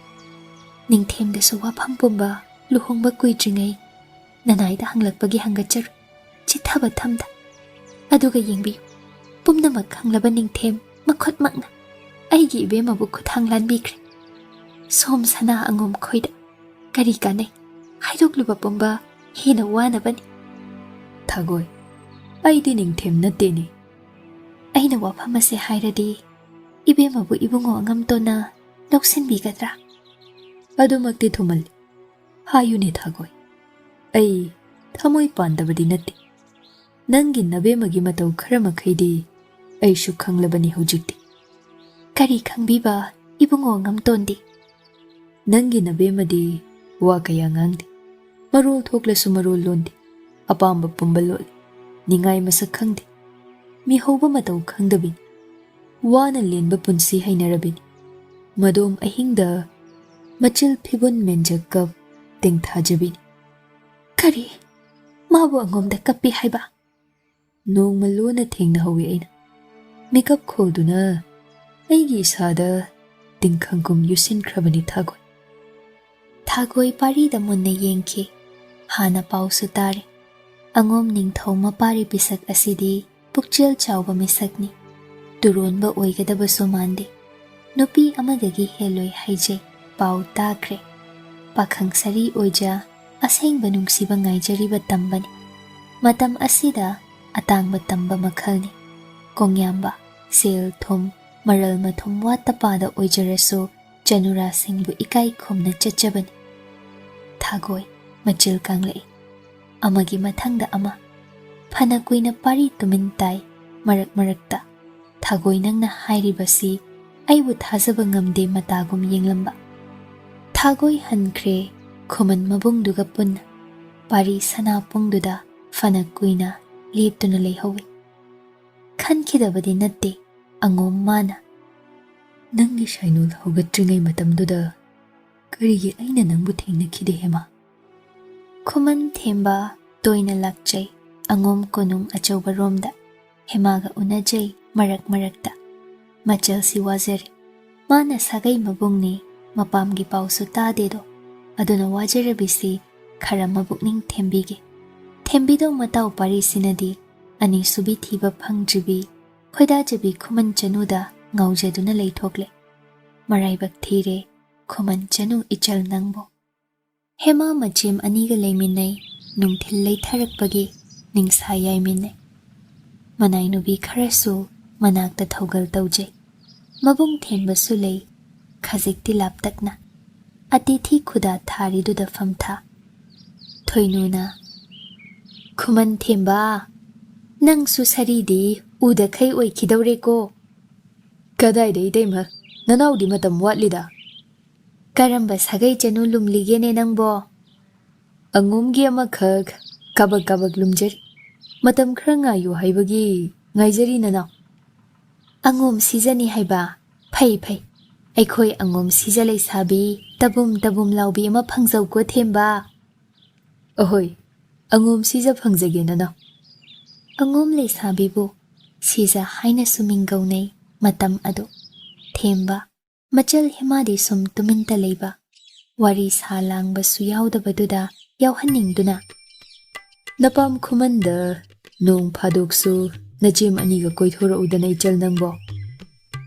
ꯅꯤꯡꯊꯦꯝꯗꯁꯨ ꯋꯥꯐꯝ ꯄꯨꯝꯕ ꯂꯨꯍꯣꯡꯕ ꯀꯨꯏꯗ꯭ꯔꯤꯉꯩ ꯅꯅꯥꯏꯗ ꯍꯪꯂꯛꯄꯒꯤ ꯍꯪꯒꯠꯆꯔꯨ ꯆꯤꯊꯕ ꯊꯝꯗ ꯑꯗꯨꯒ ꯌꯦꯡꯕꯤꯌꯨ ꯄꯨꯝꯅꯃꯛ ꯈꯪꯂꯕ ꯅꯤꯡꯊꯦꯝ ꯃꯈꯨꯠꯃꯛꯅ ꯑꯩꯒꯤ ꯏꯕꯦꯝꯃꯕꯨ ꯈꯨꯠꯊꯥꯡ ꯂꯥꯟꯕꯤꯈ꯭ꯔꯦ ꯁꯣꯝ ꯁꯅꯥ ꯑꯉꯣꯝ ꯈꯣꯏꯗ ꯀꯔꯤ ꯀꯥꯟꯅꯩ ꯍꯥꯏꯗꯣꯛꯂꯨꯕ ꯄꯨꯝꯕ ꯍꯦꯟꯅ ꯋꯥꯅꯕꯅꯤ ꯊꯥꯒꯣꯏ ꯑꯩꯗꯤ ꯅꯤꯡꯊꯦꯝ ꯅꯠꯇꯦꯅꯦ ꯑꯩꯅ ꯋꯥꯐꯝ ꯑꯁꯤ ꯍꯥꯏꯔꯗꯤ ꯏꯕꯦꯝꯃꯕꯨ ꯏꯕꯨꯡꯉꯣ ꯑꯉꯝꯇꯣꯟꯅ ꯂꯧꯁꯤꯟꯕꯤꯒꯗ꯭ꯔꯥ ꯑꯗꯨꯃꯛꯇꯤ ꯊꯨꯃꯜꯂꯤ ꯍꯥꯏꯌꯨꯅꯦ ꯊꯥꯒꯣꯏ ꯑꯩ ꯊꯃꯣꯏ ꯄꯥꯟꯗꯕꯗꯤ ꯅꯠꯇꯦ ꯅꯪꯒꯤ ꯅꯕꯦꯝꯃꯒꯤ ꯃꯇꯧ ꯈꯔ ꯃꯈꯩꯗꯤ ꯑꯩꯁꯨ ꯈꯪꯂꯕꯅꯤ ꯍꯧꯖꯤꯛꯇꯤ ꯀꯔꯤ ꯈꯪꯕꯤꯕ ꯏꯕꯨꯡꯉꯣ ꯑꯉꯝꯇꯣꯟꯗꯤ ꯅꯪꯒꯤ ꯅꯕꯦꯝꯃꯗꯤ ꯋꯥ ꯀꯌꯥ ꯉꯥꯡꯗꯦ ꯃꯔꯣꯜ ꯊꯣꯛꯂꯁꯨ ꯃꯔꯣꯜ ꯂꯣꯟꯗꯦ ꯑꯄꯥꯝꯕ ꯄꯨꯝꯕ ꯂꯣꯠꯂꯤ ꯅꯤꯡꯉꯥꯏ ꯃꯁꯛ ꯈꯪꯗꯦ ꯃꯤꯍꯧꯕ ꯃꯇꯧ ꯈꯪꯗꯕꯤꯅꯤ ꯋꯥꯅ ꯂꯦꯟꯕ ꯄꯨꯟꯁꯤ ꯍꯩꯅꯔꯕꯤꯅꯤ ꯃꯗꯣꯝ ꯑꯍꯤꯡꯗ ꯃꯆꯤꯜ ꯐꯤꯕꯨꯟ ꯃꯦꯟꯖ ꯀꯞ ꯇꯦꯡꯊꯥꯖꯕꯤꯅꯤ ꯀꯔꯤ ꯃꯥꯕꯨ ꯑꯉꯣꯝꯗ ꯀꯞꯄꯤ ꯍꯥꯏꯕ ꯅꯣꯡꯃ ꯂꯣꯟꯅ ꯊꯦꯡꯅꯍꯧꯏ ꯑꯩꯅ ꯃꯤꯀꯞ ꯈꯣꯜꯗꯨꯅ ꯑꯩꯒꯤ ꯏꯁꯥꯗ ꯇꯤꯡꯈꯪꯒꯨꯝ ꯌꯨꯁꯤꯟꯈ꯭ꯔꯕꯅꯤ ꯊꯥꯒꯣꯏ ꯊꯥꯒꯣꯏ ꯄꯥꯔꯤꯗ ꯃꯨꯟꯅ ꯌꯦꯡꯈꯤ ꯍꯥꯟꯅ ꯄꯥꯎꯁꯨ ꯇꯥꯔꯦ ꯑꯉꯣꯝ ꯅꯤꯡꯊꯧ ꯃꯄꯥꯔꯤ ꯄꯤꯁꯛ ꯑꯁꯤꯗꯤ ꯄꯨꯛꯆꯦꯜ ꯆꯥꯎꯕ ꯃꯤꯁꯛꯅꯤ ꯇꯨꯔꯣꯟꯕ ꯑꯣꯏꯒꯗꯕꯁꯨ ꯃꯥꯟꯗꯦ ꯅꯨꯄꯤ ꯑꯃꯗꯒꯤ ꯍꯦꯜꯂꯣꯏ ꯍꯥꯏꯖꯩ ꯄꯥꯎ ꯇꯥꯈ꯭ꯔꯦ ꯄꯥꯈꯪ ꯁꯔꯤ ꯑꯣꯏꯖ ꯑꯁꯦꯡꯕ ꯅꯨꯡꯁꯤꯕ ꯉꯥꯏꯖꯔꯤꯕ ꯇꯝꯕꯅꯤ ꯃꯇꯝ ꯑꯁꯤꯗ ꯑꯇꯥꯡꯕ ꯇꯝꯕ ꯃꯈꯜꯅꯤ ꯀꯣꯡꯌꯥꯝꯕ ꯁꯦꯜ ꯊꯨꯝ ꯃꯔꯜ ꯃꯊꯨꯝ ꯋꯥꯠꯇ ꯄꯥꯗ ꯑꯣꯏꯖꯔꯁꯨ ꯆꯅꯨꯔꯥꯁꯤꯡꯕꯨ ꯏꯀꯥꯏ ꯈꯨꯝꯅ ꯆꯠꯆꯕꯅꯤ ꯊꯥꯒꯣꯏ ꯃꯆꯤꯜ ꯀꯥꯡꯂꯛꯏ ꯑꯃꯒꯤ ꯃꯊꯪꯗ ꯑꯃ ꯐꯅ ꯀꯨꯏꯅ ꯄꯥꯔꯤ ꯇꯨꯃꯤꯟ ꯇꯥꯏ ꯃꯔꯛ ꯃꯔꯛꯇ ꯊꯥꯒꯣꯏ ꯅꯪꯅ ꯍꯥꯏꯔꯤꯕꯁꯤ ꯑꯩꯕꯨ ꯊꯥꯖꯕ ꯉꯝꯗꯦ ꯃꯇꯥꯒꯨꯝ ꯌꯦꯡꯂꯝꯕ ꯊꯥꯒꯣꯏ ꯍꯟꯈ꯭ꯔꯦ ꯈꯨꯃꯟ ꯃꯕꯨꯡꯗꯨꯒ ꯄꯨꯟꯅ ꯄꯥꯔꯤ ꯁꯅꯥꯄꯨꯡꯗꯨꯗ ꯐꯅ ꯀꯨꯏꯅ ꯂꯦꯞꯇꯨꯅ ꯂꯩꯍꯧꯏ ꯈꯟꯈꯤꯗꯕꯗꯤ ꯅꯠꯇꯦ ꯑꯉꯣꯝ ꯃꯥꯅ ꯅꯪꯒꯤ ꯁꯥꯏꯅꯣꯜ ꯍꯧꯒꯠꯇ꯭ꯔꯤꯉꯩ ꯃꯇꯝꯗꯨꯗ ꯀꯔꯤꯒꯤ ꯑꯩꯅ ꯅꯪꯕꯨ ꯊꯦꯡꯅꯈꯤꯗꯦ ꯍꯦꯃꯥ ꯈꯨꯃꯟ ꯊꯦꯝꯕ ꯇꯣꯏꯅ ꯂꯥꯛꯆꯩ ꯑꯉꯣꯝ ꯀꯣꯅꯨꯡ ꯑꯆꯧꯕꯔꯣꯝꯗ ꯍꯦꯃꯥꯒ ꯎꯅꯖꯩ ꯃꯔꯛ ꯃꯔꯛꯇ ꯃꯆꯜꯁꯤ ꯋꯥꯖꯔꯦ ꯃꯥꯅ ꯁꯥꯒꯩ ꯃꯕꯨꯡꯅꯤ ꯃꯄꯥꯝꯒꯤ ꯄꯥꯎꯁꯨ ꯇꯥꯗꯦꯗꯣ ꯑꯗꯨꯅ ꯋꯥꯖꯔꯕꯤꯁꯤ ꯈꯔ ꯃꯕꯨꯛꯅꯤꯡ ꯊꯦꯝꯕꯤꯒꯦ ꯊꯦꯝꯕꯤꯗꯧ ꯃꯇꯥꯎ ꯄꯥꯔꯤꯁꯤꯅꯗꯤ ꯑꯅꯤꯁꯨꯕꯤ ꯊꯤꯕ ꯐꯪꯗ꯭ꯔꯤꯕꯤ ꯈꯣꯏꯗꯥꯖꯕꯤ ꯈꯨꯃꯟ ꯆꯅꯨꯗ ꯉꯥꯎꯖꯗꯨꯅ ꯂꯩꯊꯣꯛꯂꯦ ꯃꯔꯥꯏꯕꯛ ꯊꯤꯔꯦ ꯈꯨꯃꯟ ꯆꯅꯨ ꯏꯆꯜ ꯅꯪꯕꯨ ꯍꯦꯃꯥ ꯃꯆꯦꯝ ꯑꯅꯤꯒ ꯂꯩꯃꯤꯟꯅꯩ ꯅꯨꯡꯊꯤꯜ ꯂꯩꯊꯔꯛꯄꯒꯤ ꯅꯤꯡꯁꯥ ꯌꯥꯏꯃꯤꯟꯅꯩ ꯃꯅꯥꯏꯅꯨꯕꯤ ꯈꯔꯁꯨ ꯃꯅꯥꯛꯇ ꯊꯧꯒꯜ ꯇꯧꯖꯩ ꯃꯕꯨꯡ ꯊꯦꯟꯕꯁꯨ ꯂꯩ ꯈꯖꯤꯛꯇꯤ ꯂꯥꯞꯇꯛꯅ ꯑꯇꯤꯊꯤ ꯈꯨꯗꯥ ꯊꯥꯔꯤꯗꯨꯗ ꯐꯝꯊꯥ ꯊꯣꯏꯅꯨꯅ ꯈꯨꯃꯟ ꯊꯦꯝꯕ ꯅꯪꯁꯨ ꯁꯔꯤꯗꯤ ꯎꯗꯈꯩ ꯑꯣꯏꯈꯤꯗꯧꯔꯦꯀꯣ ꯀꯗꯥꯏꯗ ꯏꯇꯩꯃ ꯅꯅꯥꯎꯗꯤ ꯃꯇꯝ ꯋꯥꯠꯂꯤꯗ ꯀꯔꯝꯕ ꯁꯥꯒꯩ ꯆꯅꯨ ꯂꯨꯝꯂꯤꯒꯦꯅꯦ ꯅꯪꯕꯣ ꯑꯉꯣꯝꯒꯤ ꯑꯃꯈꯛ ꯀꯕꯛ ꯀꯕꯛ ꯂꯨꯝꯖꯔꯤ ꯃꯇꯝ ꯈꯔ ꯉꯥꯏꯌꯨ ꯍꯥꯏꯕꯒꯤ ꯉꯥꯏꯖꯔꯤ ꯅꯅꯥꯎ ꯑꯉꯣꯝ ꯁꯤꯖꯅꯤ ꯍꯥꯏꯕ ꯐꯩ ꯐꯩ ꯑꯩꯈꯣꯏ ꯑꯉꯣꯝ ꯁꯤꯖ ꯂꯩꯁꯥꯕꯤ ꯇꯕꯨꯝ ꯇꯕꯨꯝ ꯂꯥꯎꯕꯤ ꯑꯃ ꯐꯪꯖꯧꯀꯣ ꯊꯦꯝꯕ ꯑꯍꯣꯏ ꯑꯉꯣꯝ ꯁꯤꯖ ꯐꯪꯖꯒꯦ ꯅꯅꯥꯎ ꯑꯉꯣꯝ ꯂꯩꯁꯥꯕꯤꯕꯨ ꯁꯤꯖ ꯍꯥꯏꯅꯁꯨ ꯃꯤꯡꯒꯧꯅꯩ ꯃꯇꯝ ꯑꯗꯨ ꯊꯦꯝꯕ ꯃꯆꯜ ꯍꯦꯃꯥꯗꯤ ꯁꯨꯝ ꯇꯨꯃꯤꯟꯇ ꯂꯩꯕ ꯋꯥꯔꯤ ꯁꯥ ꯂꯥꯡꯕꯁꯨ ꯌꯥꯎꯗꯕꯗꯨꯗ ꯌꯥꯎꯍꯟꯅꯤꯡꯗꯨꯅ ꯅꯄꯥꯝ ꯈꯨꯃꯟꯗ ꯅꯣꯡ ꯐꯥꯗꯣꯛꯁꯨ ꯅꯆꯦꯝ ꯑꯅꯤꯒ ꯀꯣꯏꯊꯣꯔꯛꯎꯗꯅ ꯏꯆꯜ ꯅꯪꯕꯣ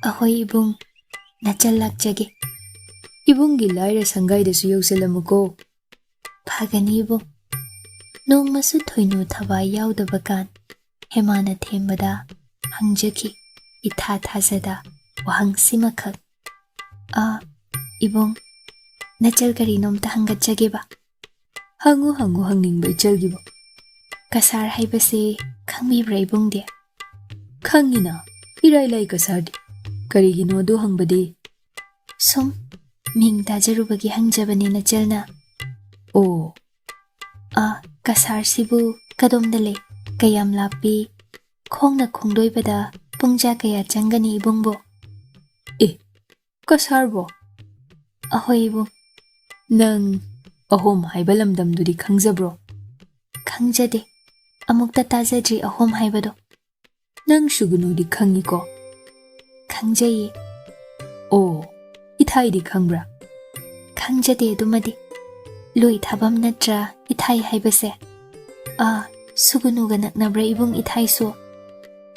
ꯑꯍꯣꯏ ꯏꯕꯨꯡ ꯅꯆꯜ ꯂꯥꯛꯆꯒꯦ ꯏꯕꯨꯡꯒꯤ ꯂꯥꯏꯔ ꯁꯪꯒꯥꯏꯗꯁꯨ ꯌꯧꯁꯜꯂꯝꯃꯨꯀꯣ ꯐꯒꯅꯤ ꯏꯕꯨꯡ ꯅꯣꯡꯃꯁꯨ ꯊꯣꯏꯅꯨ ꯊꯋꯥꯏ ꯌꯥꯎꯗꯕ ꯀꯥꯟ ꯍꯦꯃꯥꯅ ꯊꯦꯝꯕꯗ ꯍꯪꯖꯈꯤ ꯏꯊꯥ ꯊꯥꯖꯗ ꯋꯥꯍꯪꯁꯤꯃꯈꯛ ꯏꯕꯨꯡ ꯅꯆꯜ ꯀꯔꯤꯅꯣꯝꯇ ꯍꯪꯒꯠꯆꯒꯦꯕ ꯍꯪꯉꯨ ꯍꯪꯉꯨ ꯍꯪꯅꯤꯡꯕ ꯏꯆꯜꯒꯤꯕꯨ ꯀꯁꯥꯔ ꯍꯥꯏꯕꯁꯤ ꯈꯪꯕꯤꯕ꯭ꯔꯥ ꯏꯕꯨꯡꯗꯤ ꯈꯪꯉꯤꯅ ꯏꯔꯥꯏ ꯂꯥꯏ ꯀꯁꯥꯔꯗꯤ ꯀꯔꯤꯒꯤꯅꯣ ꯑꯗꯨ ꯍꯪꯕꯗꯤ ꯁꯨꯝ ꯃꯤꯡ ꯇꯥꯖꯔꯨꯕꯒꯤ ꯍꯪꯖꯕꯅꯤ ꯅꯆꯜꯅ ꯑꯣ ꯀꯁꯥꯔꯁꯤꯕꯨ ꯀꯗꯣꯝꯗ ꯂꯩ ꯀꯌꯥꯝ ꯂꯥꯞꯄꯤ ꯈꯣꯡꯅ ꯈꯣꯡꯗꯣꯏꯕꯗ ꯄꯨꯡꯖꯥ ꯀꯌꯥ ꯆꯪꯒꯅꯤ ꯏꯕꯨꯡꯕꯨ ꯑꯦ ꯀꯁꯥꯔꯕꯣ ꯑꯍꯣꯏ ꯏꯕꯨꯡ ꯅꯪ ꯑꯍꯣꯝ ꯍꯥꯏꯕ ꯂꯝꯗꯝꯗꯨꯗꯤ ꯈꯪꯖꯕ꯭ꯔꯣ ꯈꯪꯖꯗꯦ ꯑꯃꯨꯛꯇ ꯇꯥꯖꯗ꯭ꯔꯤ ꯑꯍꯣꯝ ꯍꯥꯏꯕꯗꯣ Nang Shugunudi Khangiko? Khangjayi. Oh, Ithai di Khangbra? Khangjade dumadi. Lui thabam natra Ithai haibase. Sugunuga naknabra ibung Ithai so.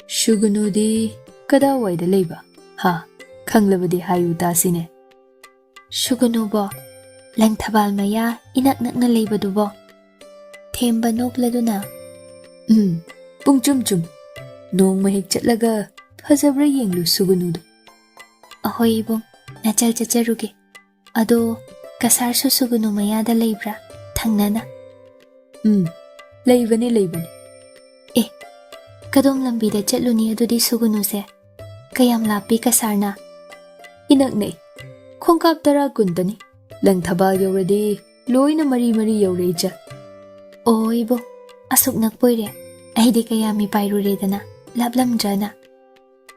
Shugunudi kada waida leiba? Ha, Khanglabadi hayu tasine. Shugunu bo. Lang thabal maya inak nakna leiba dubo. Themba nokladuna. Pungchum chum. Nong mahik chatlaga phajabra yenglu Sugunudu. Ahoy ibung, nachal chacharuge. Ado, kasar su sugunu mayada leibra, thangnana. Leibani. Kadom lambida chatluni adudi sugunu se. Kayam lapi kasarna. Inak ne. Khongkap tara kuntani. Lang thabal yauradi, loina mari yaureja. Oh ibung, asuk nakpoire. Ahidi kayami pairuredana, lablam jana.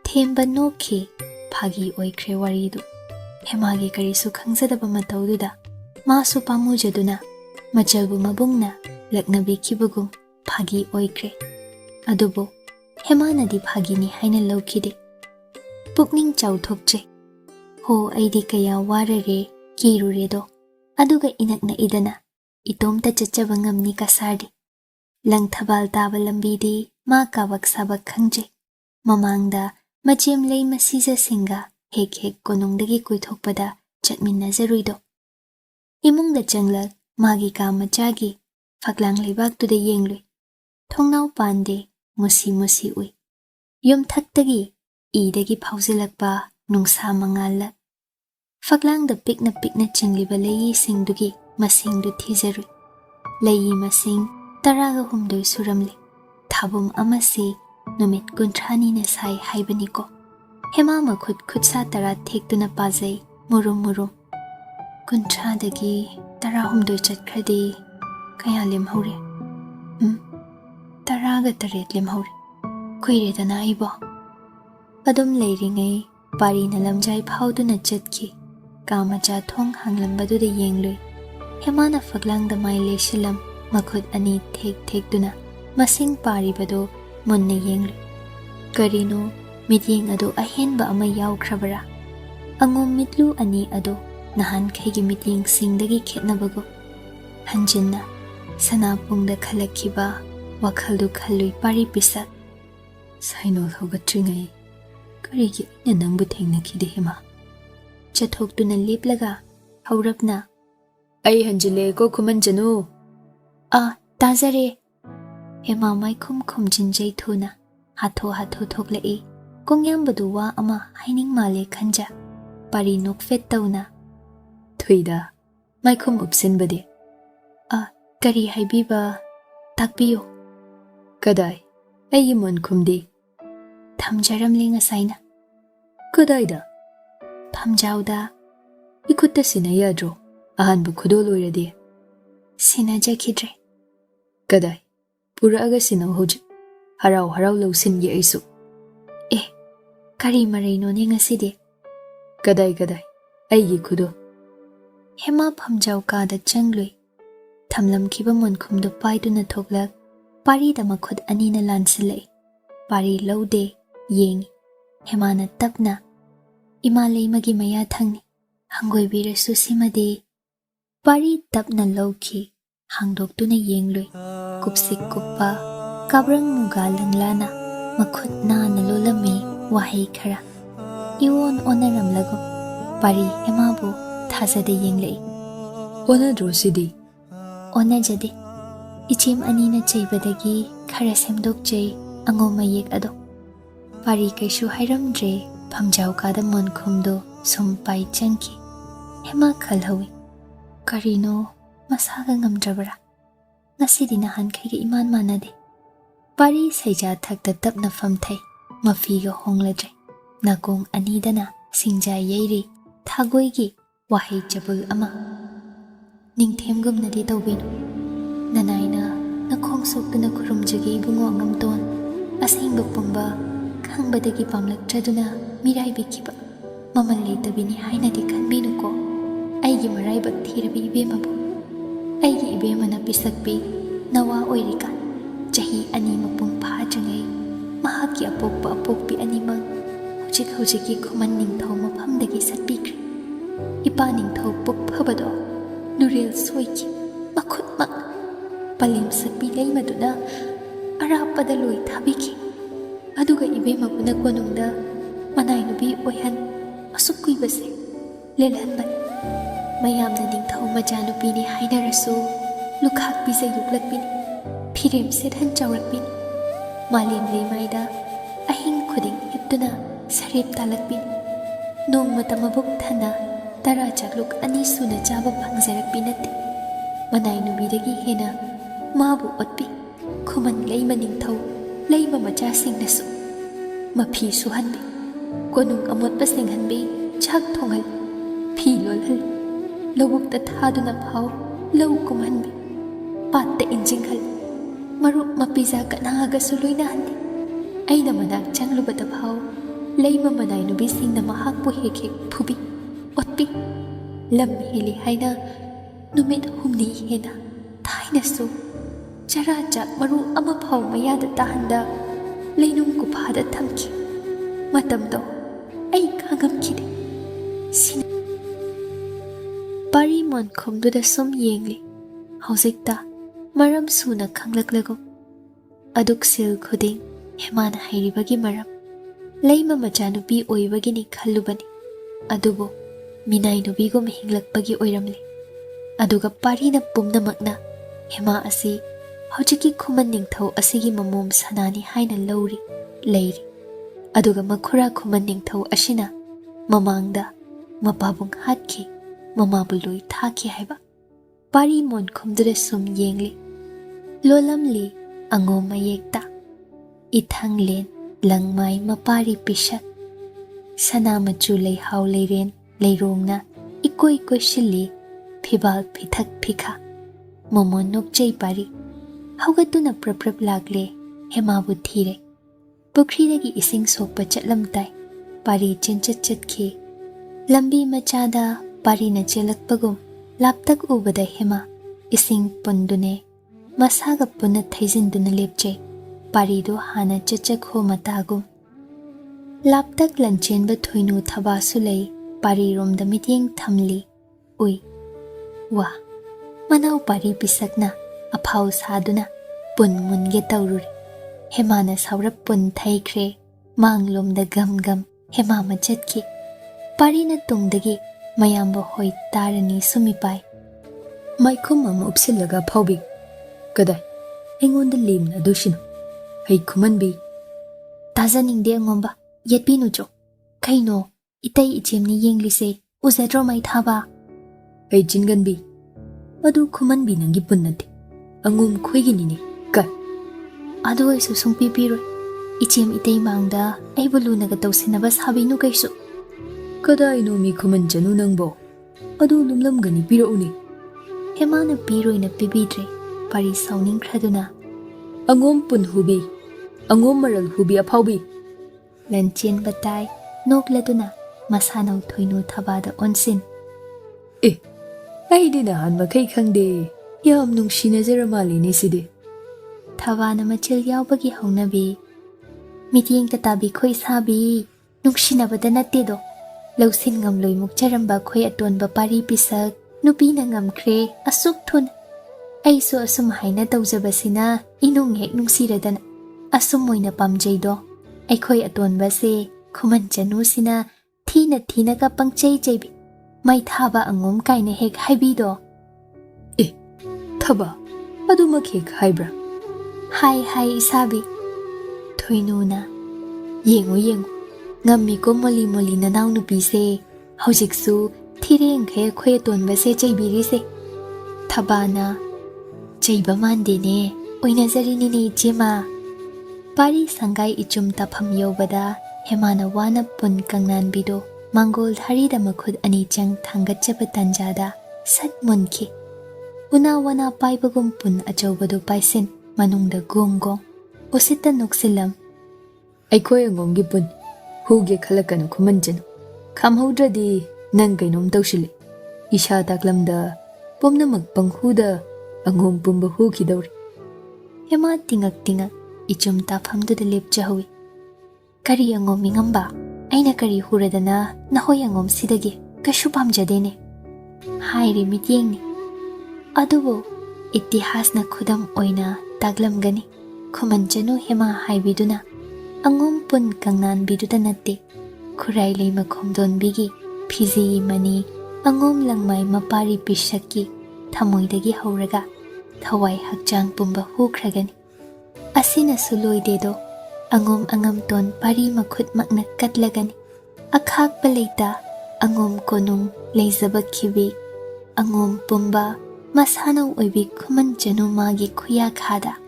Themba nokhi, phagi oikre waridu. Hemagi karisu khangsadaba mataududa. Masu pamujaduna, machalbu mabungna, laknabi kibugum, phagi oikre. Adubo, Hemanadi phagini haina laukide. Pukning chauthokche. Ho aidi kaya warare, kiruredo. Aduga inakna idana. Itomta chachabangam ni kasardi. Lang thabal taba lambidi, ma kawak sabak khangje. Mamangda, machem lay masisa singa, hek konongdagi kuithokpada, chatminna zaruido. Imungda changlal, magi ka machagi, faklang libak to the yenglui. Thongnau pande, musi ui. Yom thaktagi, idagi pauzilakpa, nungsa mangalak. Faklang da pikna chingliba layi singdugi, masingdu thizarui. Layi masing, taraga humdoi suramli. Thabum amasi, numit kuntrani na sai haibaniko. Hema makhut khutsa tara thektuna pazai, murum. Kuntradagi, tara humdoi chatkradi, kaya limhaure. Taraga taret limhaure. Kuiredana ibo. Padum leiringai, pari na lamjai phauduna chatki. Kamacha thong hanglambadu de yenglui. Hemana faklang da mai leshilam, makhut ani thek-duna. Masing pari bado munna yenglui. Karino, mityeng ado ahenba ama yaukrabara. Angom mitlu ani ado, nahan khaigi mityeng singdagi khetnabago. Hanjinna, sanapungda khalakkiba, wakhaldu khallui pari pisat. Sainol hogatringai, karigi ina nangbu thengnakide hema. Chathokduna leplaga, haurapna. Ai hanjile ko Khuman Chanu. Tazare. Hema mai khum jinjai thuna. Hatho thoklai. Kongyam baduwa ama haining male khanja. Pari nokfet tauna. Thuida, mai khum upsin bade. Kari haibiba, takbiyo. Kadai, ai mon khumdi. Thamjaram linga saina. Kadai da. Phamjauda. Ikutta sinayadro. Ahanbu Khudol oiradi. Sinajakidre. Kadai, pura aga sinaw hojik. Harau lausin ye aisu. Kari maraino ne ngasidi. Kadai, aigi Khudol. Hema phamjau kada changlui. Thamlam kiba monkhumdu paiduna thoklak. Pari da makhut anina lansilai. Pari laude, yengi. Hema na tapna. Imalay magi maya thangni. Hangoi birasu simadi. Pari tapna lauki. Hangdoktuna yenglui. Kupsik kuppa. Kabrang muga langlana. Makhut na nalulami wahai khara. Iwon onaramlago. Pari hemabu thazade yenglai. Onadro sidi. Onajade. Ichim anina chaibadagi khara semdokjai angoma yek ado. Pari kaishu hairamdre phamjau kada monkhumdo sumpai changki. Hema khalhawi. Karino masaga ngamdrabara. Nasidi nahan kaiga iman manade. Pari saija thakta tapna famthai. Mafiga hongladre. Nakong anidana singjai yairi. Thagoigi wahai jabul ama. Ningthemgumnadi tawbinu. Nanaina nakhong soktuna khurumjagi bungo ngamton. Asingba pumba khangbadagi pamlaktraduna mirai bikiba. Mamal leitabini hainadi khanbinu ko. Aigi maraibak thirabi ibemabu. Aigi ibemana pisakbi nawa oirika. Jahi ani mapung phajrangai. mahaki apokpa apokpi animang hujiki Khuman ningthau mafamdagi satpikre. Ipa ningthau pokphabado nurel soiki makhutmak palim sakpi leimaduna arapada loi thabiki. Aduga ibemabuna konungda manai nubi oihan asuk kuibase lelhanban. Mayamna ningthau majanupini hainarasu lukhak bisa yuklakpini phirem sethan chawrakpini. Malem leimaida ahing khuding hiptuna sarep talakpini. Nong matamabuk thana tara chakluk ani suna chaba phangjarakpi natte. Manai nubidagi hena mabu otpi Khuman leima ningthau leima machasingnasu mafi suhanbi konung amotpa senghanbi chak thonghal phi lolhal lobukta thaduna phau lau kumhanbi patta injinghal marup mapiza kanaga suloina handi. Aina manak changlubata phau leima manai nubi singna mahakpu hek phubi otpi lam heli haina numit humni hena thainasu chara chak maru ama phau mayada tahanda leinum kuphada thamki. Matamdo ai khangamkhide sin pari mon khomduda sum yengli hausikta maram suna khanglaklago aduk sil khuding hemana hairibagi maram leima machanupi oibagini khallubani adubo minai nubigum hinglakpagi oiramli. Aduga parina pumnamakna hema asi hojiki Khuman ningthau asigi mamom sanani haina lauri leiri. Aduga makhura Khuman ningthau ashina mamangda mapabung hatki mamabului thaki haiba pari mon khomduda sum yengli lolamli angom mayekta ithanglen langmai mapari pishat sana machu leihau leiren leirongna ikoi shili phibal phithak phikha momon nokchei pari haugatuna praprap lagle hemabu thire pukridagi ising sokpa chatlamtai pari chenchatki lambi machada pari na chelakpagum laptak ubada hema ising pundune masaga punna thaizinduna lepche pari do hana chachakho matagum laptak Lanchenba thoinu thabasu lei pari romda mityeng thamli ui wa manau pari pisakna aphau saduna pun munge taururi. Hemana saurap pun thaikre manglomda gam hema machatki pari na tungdagi mayamba hoi tarani sumipai. Maikhom ama upsilaga phaubi kadai engonda limna dushino hei Khuman bi tajaningde ngomba yetpinu jo kaino itai ichemni yenglise uzadro mai thaba hei jingan bi adu Khuman bi nangi punnati angum khoigini ne ka adu isu sungpi piroi ichem itai mangda aibulu naga tausinaba sabinu kaisu kadai no mi Khuman Chanu nangbo adu lumlam gani piro uni hemana piroi na pibidre pari sauning khraduna angom pun hubi angom maral hubi aphaubi Lanchenba tai nokladuna masanau thoinu thabada onsin ai dina han makai khangde yam nungshina jaramali ni sidi thabana machil yaubagi haunabi mityeng tatabi khoi sabi nungshina natte do lausin ngamloi mukcharamba khoi atonba pari pisak nupi na ngamkhre asuk thun aiso asum haina tawjabasina inung hek nungsiradana asum moina pamjei do aikhoi atonba se Khuman Chanu sina thina ka pangchei cheibi mai thaba angom kaina hek haibi do thaba adu makhe khaibra hai isabi thoinuna yengu ngammi ko moli na naw nupi se hojiksu thireng khe khoi atonba se cheibiri se thabana cheiba mande ne oina jarini ni jema pari sangai ichum tapham yobada hemana wana pun kangnan bido mangol thari da makhud ani chang thangat chapa tanjada sat munki una wana paibagum pun achobado paisin manungda gongong osita noksilam aikhoi angomgi pun huge khalakanu Khuman Chanu khamhaudradi nang kainom tawsili isha taklamda pomnamak panghuda angom pumba hu khidawri hema tingak ichum tapham du lepcha howi Kari angom mingamba, aina kari huradana nahoy angom sidagi kashu pamjadene. Hairi mityengni. Adubo, itihas na khudam oina taglamgani. Khuman Chanu hema haibiduna. Angom pun kangnan biduda natte. Khurai lay makhomdon bigi. Phizi mani. Angom langmay mapari pishaki. Thamoydagi hauraga. Thawai hakjang pumba hukragani. Asina suloy dedo. Angom angam ton pari makhut makna katlagani. Akhak balayta. Angom konung layzabak kibi. Angom pumba. Masanaw oibi Khuman Chanu magi kuya khada.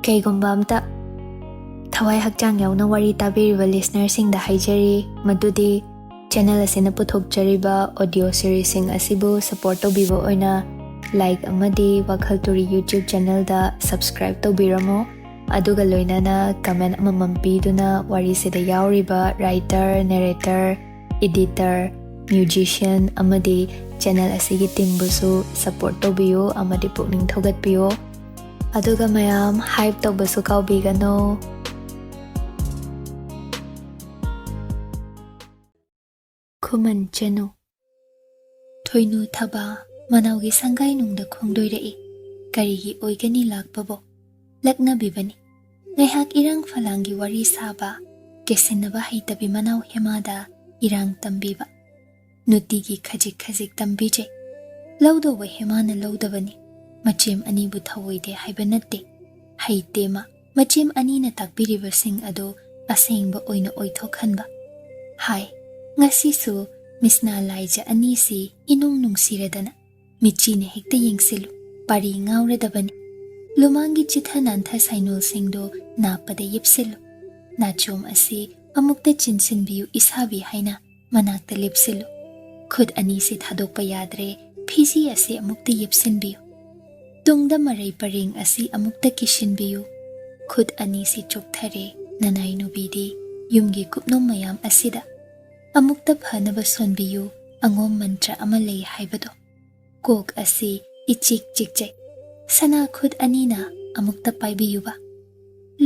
Kaygumba amta thawai hakjang yauna wari tabiriba listener sing da haijari madudi channel asina puthokjariba audio series sing asibu support tobibo oina like amadi WakhaL Turi YouTube channel da subscribe tobiramo aduga loinana comment amamam piduna wari sida yauriba writer narrator editor musician amadi channel asigi team busu support tobiyo amadi pukning thogatpiyo aduga mayam hype tawbasu kaubigano. Khuman Chanu Thoinu thaba manawgi sangai nungda khongdoirai karigi oigani lakpabo lakna bibani ngaihak irang falangi wari saba kesinaba haitabi manaw hemada irang tambiba nutigi khajik khajik tambije lawdo wa hemana lawdabani machem ani bu thawoide haibanate haitema machem ani na takbiriba sing ado asengba oina oithokhanba hai ngasi su misna laija ani si inung nungsiradana michi ne hekta yengsilu pari ngauradabani lumangi chitha nantha sainol singdo napada yipsilu nachom asi amukta chinsinbiu isabi haina manakta lipsilu khud ani si thadokpa yadre phizi asi amukta yipsinbiu tungda marai paring asi amukta kishinbiu khud ani si chokthare nanai nubidi yumgi kupnom mayam asida amukta phanaba sonbiu angom mantra amalei haibado kok asi ichik chikjai sana khud anina amukta paibiyuba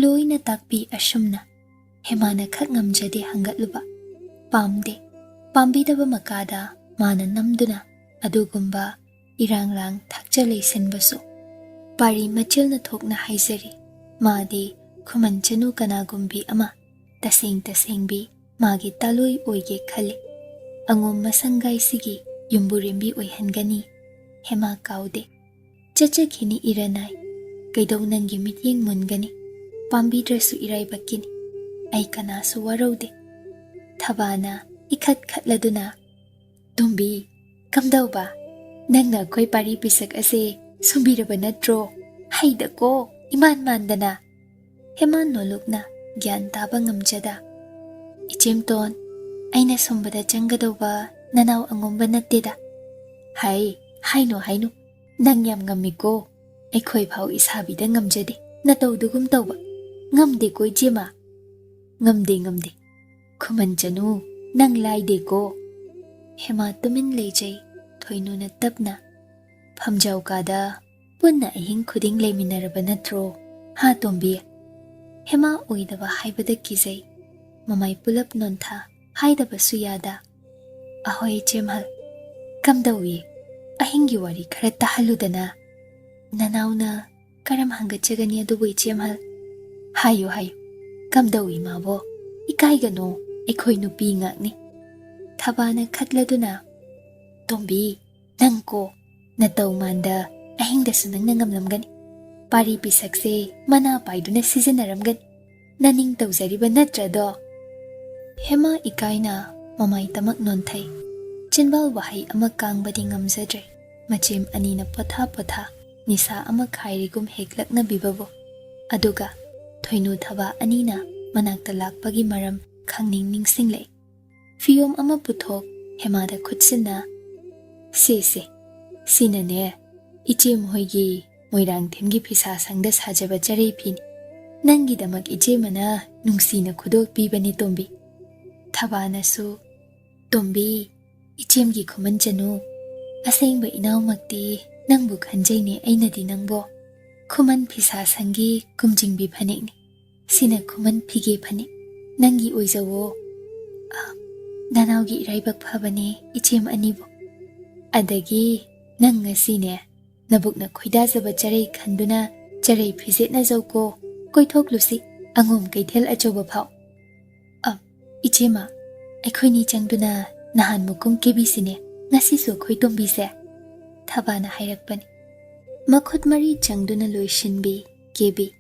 loina takpi ashumna hemana khak ngamjade hangatluba pamde pambidaba makada mana namduna adugumba iranglang thakjalei senbasu pari machilna thokna haizari madi Khuman Chanu kanagumbi ama taseng tasengbi magi taloi oige khali angom masangai sigi yumburembi oihangani hema kaude chachakhini iranai kaidau nangi mityeng mungani pambi drasu irai bakini ai kana su waraude thabana ikhat khatladuna tumbi kamdauba nangna koi pari pisak ase sumbiraba natro haida ko iman mandana heman nolokna gyan taba ngamjada ichemton aina sombada changadauba nanaw angomba natteda hai haino nang yam ngamiko aikhoi phau isabida ngamjade natawdugum tawba ngamde koi jema ngamde Khuman Chanu nang laide ko hema tumin lejai thoinu na tapna phamjau kada punna ahing khuding leiminaraba natro ha tombi hema oidaba haibada kizai mamai pulap nontha haidaba suyada ahoi chemhal kamdawi ahingi wari khara tahaludana nanawna karam hangachagani adubui chemhal hayo kamdawi mabo ikaigano aikhoi nupi ngakni thabana khatladuna tombi nangko nataw manda ahingda sunang nangamlamgani pari pisakse mana paiduna sizinaramgani naning tawzariba natrado hema ikaina mamai tamak nonthai chinbal wahai ama kangbadi ngamjadre machem anina potha nisa ama khairigum heklakna bibabo aduga thoinu thaba anina manakta lakpagi maram khangning ningsinglei fiom ama puthok hemada khutsinna se Sinane, Ichem Hoigi, Moirangthemgi Pisa Sangda Sajaba Jarepin, Nangi Damak Ichemana, Nungsina Khudol Pibani Tombi. Thabana su, Tombi, Ichemgi Khuman Chanu, Asengba Inau Makti, Nangbu Khanjaini Ainadi Nangbo, Khuman Pisa Sangi, Kumjingbi Panik, Sina Khuman Pige Panik, Nangi Uizawo, Nanaugi Raibak Pabani, Ichem Anibo. Adagi, Nanga Sine, Nabukna Kuidazaba Jarei Khanduna, Jarei Pizitna Zoko, Koitok Lucy, Angum Kaitel Ajoba Pau. Ichema, Aikoni Changduna, Nahan Mukum Kebisine, Nasiso Koitombise. Thabana Hairakpani. Makhot Mari Changduna Loishinbi, Kebi,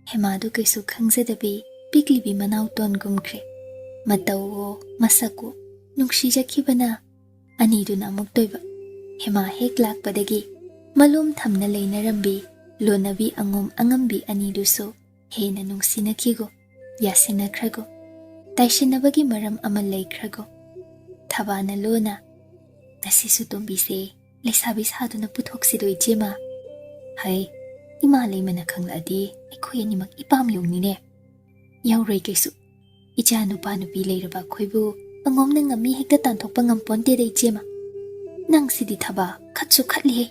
Hemadu Kesu Khangzadabi, Piklibi Manau Ton Gumkre, Matawo, Masako, Nukshija Kibana, Aniduna Muktoiba, Hema Hek Lakpadagi, Malum Thamna Lainarambi, Lonabi Angum Angambi Aniduso, Hena Nuksina Kigo, Yasina Krago, Taishinabagi Maram Amalai Krago, Thabana Lona, Nasisu Tombise, Lesabis Haduna Putoxido Jima. Hai, Imalay Manakangadi, Ekoyanimak Ipam Yungne. Yauray Kesu, Ichanu Paenubi Yaikhom Koibu, Angom Nangami Hekatan Topangam Ponte de Jema. Nang Sidi Thaba, Katsu Katli.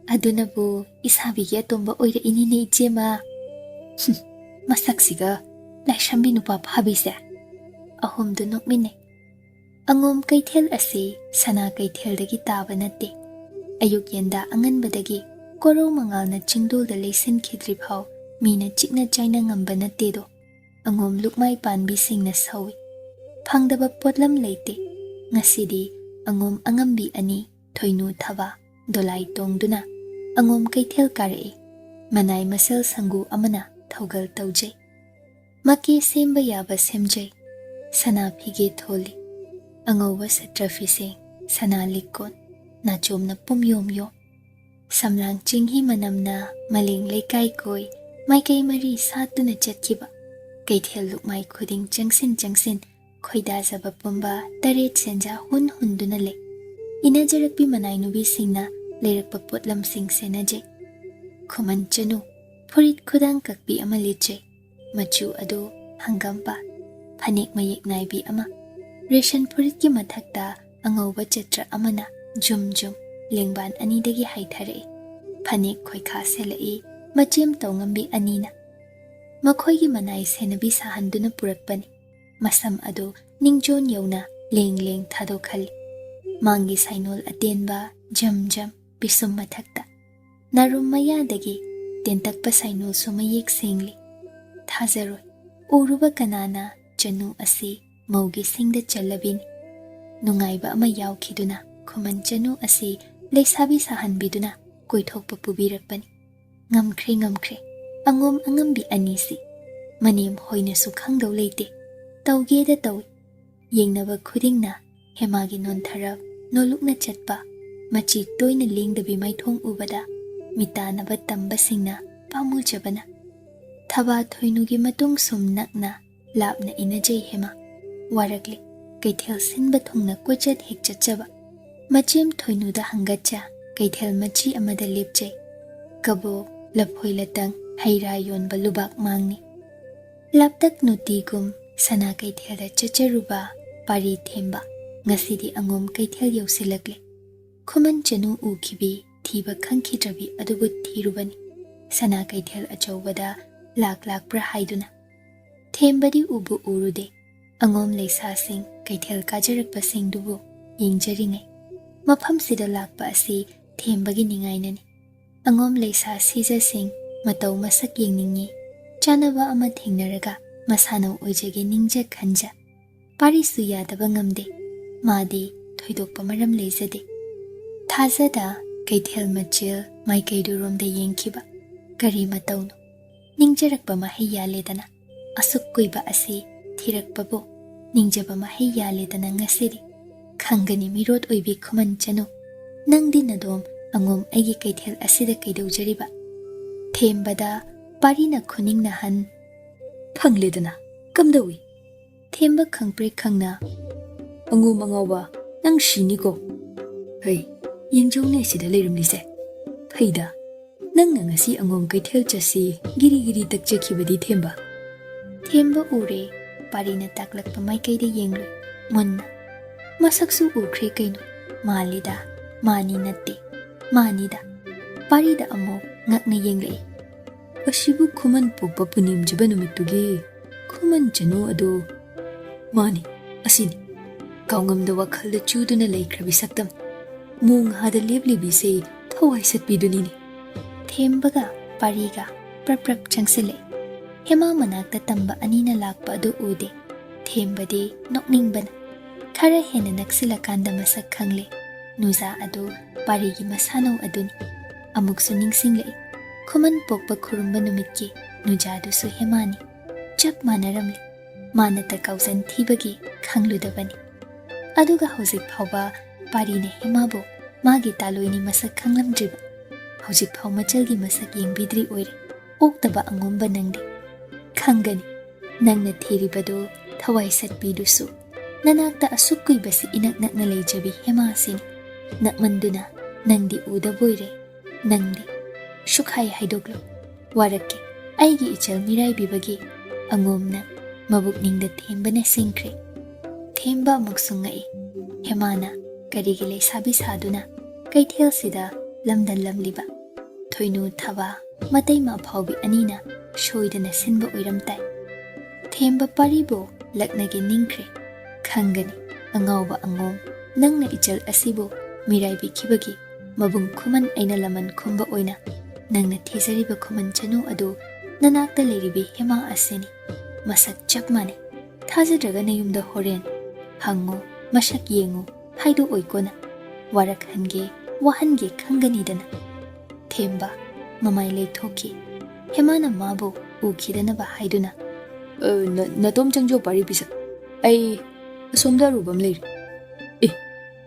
Adunabu, Isabi Yatomba Oida Inine Jema. Masaksiga, Lanchenba Nupa Habise. Ahom do not mine. Angom Kaitel Asi, Sana Kaitel the Gitaba Nate. Ayuk Yenda Angan Badagi, Koro Mangalna Chingdul the Lasin Kidripau, Mina Chikna China Ngambana Tedo. Angom look my pan be sing na sawi. Pangdaba Potlam Late. Ngasidi, Angom Angambi Ani, Toinu Tava, Dolai Tongduna. Angom Kaitel Kare. Manai Masel Sangu Amana, Togal Toje. Maki Semba Yaba Semje. Sana Pige Toli. Angowa Satrafise, Sana Likon. Nachom na Pumyom Yo. Samlang Chinghi Manamna, Maling Lekai Koi, Maikay Mari Satu na Chatkiba. Kaitel look my Kuding Jangsin, Koidazaba Pumba, Taret Senja Hun Hundunale. Inajarakpi Manainubi Singna, Lerak Paputlam Sing Senaje. Khuman Chanu, Purit Kudang Kakbi Amaliche, Machu Ado, Hangampa, Panik Mayek Naibi Ama. Reshan Puritki Matakta, Angowa Chatra Amana. Jum Lingban Anidagi Haitare, Panik Koika Selai, Machem Tongambi Anina. Makhoigi Manai Senabi Sahanduna Purakpani, Masam Ado, Ningjon Yona, Ling Thado Khali. Mangi Sainol Atenba, Jam, Bisum Matakta. Narum Maya Dagi, Tentakpa Sainol Sumayek Singli. Thazaro, Uruba Kanana, Chanu Asi, Mogi Sing the Chalabin. Nungaiba Mayaw Kiduna. Khuman Chanu Asi, Lesabi Sahan Biduna, Koitok Papubirakpani. Ngamkre, Angom Angambi Anisi. Manim Hoina Sukhang do Late. Tauge the Tau. Yengnava Kudingna, Hemagi non Tharab, no Lukna Chatpa. Machi Toina Ling the Bimaitong Ubada. Mitana Batamba Singna, Pamul Jabana. Thaba Toinugi Matung Sum Nakna, Lapna Inajay Hema. Warakli, Kaitel Sin Batungna Kochat Hekchachaba. Machem Toinuda Hangacha, Kaitel Machi Amada Lipche. Kabo, Laphoilatang, Hairayon Balubak Mangni. Laptak Nutigum, Sana Kaitel Chacharuba, Pari Themba, Ngasidi Angom Kaitel Yosilakle. Khuman Chanu Ukibi, Tiba Kankitrabi Adubut Tirubani. Sana Kaitel Achowada, Lak Prahaiduna. Thembadi Ubu Urude, Angom Leisa Sing, Kaitel Kajarak Basing Dubu, Yingjaringai. Mafam Sida Lakpa Asi, Thembagi Ningainani. Angom Leisa Siza Sing, Matau Masak Yingningi. Chanaba Ama Thingnaraga, Masano Ojage Ningja Khanja. Pari Suyadaba Ngamde, Madi, Thoidok Pamaram Lezade. Thazada, Kaitel Machil, Maikaidurum de Yenkiba. Kari Matauno. Ningjarakpa Mahiya Ledana. Asuk Kuiba Asi, Thirakpabo. Ningjaba Mahiya Ledana Ngasiri. Khangani Mirot Oibi Khuman Chanu. Nangdi Nadom, Angom Agi Kaitel Asida Kaido Jariba. Thembada, Parina Kuning Nahan. Khangledana, Kamdawi. Themba Khangpre Khangna. Angu Mangawa, Nang Shiniko. Hey, ꯌꯦꯡꯖꯧꯅꯦ ꯁꯤꯗ ꯂꯩꯔꯝꯂꯤꯁꯦ ꯐꯩꯗ ꯅꯪꯅ ꯉꯁꯤ ꯑꯉꯣꯝ ꯀꯩꯊꯦꯜ ꯆꯠꯁꯤ ꯒꯤꯔꯤ ꯒꯤꯔꯤ ꯇꯛꯆꯈꯤꯕꯗꯤ ꯊꯦꯝꯕ ꯊꯦꯝꯕ ꯎꯔꯦ ꯄꯥꯔꯤꯅ ꯇꯥꯛꯂꯛꯄ ꯃꯥꯏꯀꯩꯗ ꯌꯦꯡꯂꯨꯏ ꯃꯨꯟꯅ ꯃꯁꯛꯁꯨ ꯎꯈ꯭ꯔꯦ ꯀꯩꯅꯣ ꯃꯥꯜꯂꯤꯗ ꯃꯥꯅꯤ ꯅꯠꯇꯦ ꯃꯥꯅꯤꯗ ꯄꯥꯔꯤꯗ ꯑꯃꯨꯛ ꯉꯛꯅ ꯌꯦꯡꯂꯛꯏ ꯑꯁꯤꯕꯨ ꯈꯨꯃꯟ ꯄꯣꯛꯄ ꯄꯨꯅꯦꯝꯖꯕ ꯅꯨꯃꯤꯠꯇꯨꯒꯤ ꯈꯨꯃꯟ ꯆꯅꯨ ꯑꯗꯨ ꯃꯥꯅꯤ ꯑꯁꯤꯅꯤ ꯀꯥꯎꯉꯝꯗ ꯋꯥꯈꯜꯗ ꯆꯨꯗꯨꯅ ꯂꯩꯈ꯭ꯔꯕꯤ ꯁꯛꯇꯝ ꯃꯣꯡꯍꯥꯗ ꯂꯦꯞꯂꯤꯕꯤꯁꯦ ꯊꯋꯥꯏ ꯁꯠꯄꯤꯗꯨꯅꯤꯅꯦ ꯊꯦꯝꯕꯒ ꯄꯥꯔꯤꯒ ꯄ꯭ꯔꯞ ꯄ꯭ꯔꯞ ꯆꯪꯁꯤꯜꯂꯛꯏ ꯍꯦꯃꯥ ꯃꯅꯥꯛꯇ ꯇꯝꯕ ꯑꯅꯤꯅ ꯂꯥꯛꯄ ꯑꯗꯨ ꯎꯗꯦ ꯊꯦꯝꯕꯗꯤ ꯅꯣꯛꯅꯤꯡꯕꯅ ꯈꯔ ꯍꯦꯟꯅ ꯅꯛꯁꯤꯜꯂꯀꯥꯟꯗ ꯃꯁꯛ ꯈꯪꯂꯦ ꯅꯨꯖꯥ ꯑꯗꯨ ꯄꯥꯔꯤꯒꯤ ꯃꯁꯥꯅꯧ ꯑꯗꯨꯅꯤ ꯑꯃꯨꯛꯁꯨ ꯅꯤꯡꯁꯤꯡꯂꯛꯏ ꯈꯨꯃꯟ ꯄꯣꯛꯄ ꯈꯨꯔꯨꯝꯕ ꯅꯨꯃꯤꯠꯀꯤ ꯅꯨꯖꯥꯗꯨꯁꯨ ꯍꯦꯃꯥꯅꯤ ꯆꯞ ꯃꯥꯟꯅꯔꯝꯂꯤ ꯃꯥꯅꯇ ꯀꯥꯎꯖꯟ ꯊꯤꯕꯒꯤ ꯈꯪꯂꯨꯗꯕꯅꯤ ꯑꯗꯨꯒ ꯍꯧꯖꯤꯛ ꯐꯥꯎꯕ ꯄꯥꯔꯤꯅ ꯍꯦꯃꯥꯕꯨ ꯃꯥꯒꯤ ꯇꯥꯂꯣꯏꯅꯤ ꯃꯁꯛ ꯈꯪꯂꯝꯗ꯭ꯔꯤꯕ ꯍꯧꯖꯤꯛ ꯐꯥꯎ ꯃꯆꯜꯒꯤ ꯃꯁꯛ ꯌꯦꯡꯕꯤꯗ꯭ꯔꯤ ꯑꯣꯏꯔꯦ ꯑꯣꯛꯇꯕ ꯑꯉꯣꯝꯕ ꯅꯪꯗꯤ ꯈꯪꯒꯅꯤ ꯅꯪꯅ ꯊꯤꯔꯤꯕꯗꯨ ꯊꯋꯥꯏ ꯁꯠꯄꯤꯗꯨꯁꯨ ꯅꯅꯥꯛꯇ ꯑꯁꯨꯛ ꯀꯨꯏꯕꯁꯤ ꯏꯅꯛ ꯅꯛꯅ ꯂꯩꯖꯕꯤ ꯍꯦꯃꯥꯁꯤꯅꯤ ꯅꯛꯃꯟꯗꯨꯅ ꯅꯪꯗꯤ ꯎꯗꯕꯣꯏꯔꯦ ꯅꯪꯗꯤ ꯁꯨꯛꯍꯥꯏ ꯍꯥꯏꯗꯣꯛꯂꯨ ꯋꯥꯔꯛꯀꯦ ꯑꯩꯒꯤ ꯏꯆꯜ ꯃꯤꯔꯥꯏꯕꯤꯕꯒꯤ ꯑꯉꯣꯝꯅ ꯃꯕꯨꯛꯅꯤꯡꯗ ꯊꯦꯝꯕꯅ ꯁꯤꯡꯈ꯭ꯔꯦ ꯊꯦꯝꯕ ꯑꯃꯨꯛꯁꯨ ꯉꯛꯏ ꯍꯦꯃꯥꯅ ꯀꯔꯤꯒꯤ ꯂꯩꯁꯥꯕꯤ ꯁꯥꯗꯨꯅ ꯀꯩꯊꯦꯜꯁꯤꯗ ꯂꯝꯗꯜꯂꯝꯂꯤꯕ ꯊꯣꯏꯅꯨ ꯊꯕꯥ ꯃꯇꯩꯃ ꯑꯐꯥꯎꯕꯤ ꯑꯅꯤꯅ ꯁꯣꯏꯗꯅ ꯁꯤꯟꯕ ꯑꯣꯏꯔꯝ ꯇꯥꯏ ꯊꯦꯝꯕ ꯄꯥꯔꯤꯕꯨ ꯂꯛꯅꯒꯦ ꯅꯤꯡꯈ꯭ꯔꯦ ꯈꯪꯒꯅꯤ ꯑꯉꯥꯎꯕ ꯑꯉꯣꯝ ꯅꯪꯅ ꯏꯆꯜ ꯑꯁꯤꯕꯨ ꯃꯤꯔꯥꯏꯕꯤꯈꯤꯕꯒꯤ ꯃꯕꯨꯡ ꯈꯨꯃꯟ ꯑꯩꯅ ꯂꯃꯟ ꯈꯨꯝꯕ ꯑꯣꯏꯅ ꯅꯪꯅ ꯊꯤꯖꯔꯤꯕ ꯈꯨꯃꯟ ꯆꯅꯨ ꯑꯗꯨ ꯅꯅꯥꯛꯇ ꯂꯩꯔꯤꯕꯤ ꯍꯦꯃꯥ ꯑꯁꯤꯅꯤ ꯃꯁꯛ ꯆꯞ ꯃꯥꯟꯅꯩ ꯊꯥꯖꯗ꯭ꯔꯒ ꯅꯌꯨꯝꯗ ꯍꯣꯔꯦꯟ ꯍꯪꯉꯨ ꯃꯁꯛ ꯌꯦꯡꯉꯨ ꯍꯥꯏꯗꯣꯛꯑꯣꯏꯀꯣꯅ ꯋꯥꯔꯛꯍꯟꯒꯦ ꯋꯥꯍꯟꯒꯦ ꯈꯪꯒꯅꯤꯗꯅ ꯊꯦꯝꯕ ꯃꯃꯥꯏ ꯂꯩꯊꯣꯛꯈꯤ ꯍꯦꯃꯥꯅ ꯃꯥꯕꯨ ꯎꯈꯤꯗꯅꯕ ꯍꯥꯏꯗꯨꯅ ꯅꯇꯣꯝ ꯆꯪꯖꯧ ꯄꯥꯔꯤ ꯄꯤꯁꯛ ꯑꯩ ꯑꯁꯣꯝꯗ ꯑꯔꯨꯕ ꯑꯃ ꯂꯩꯔꯤ ꯑꯦ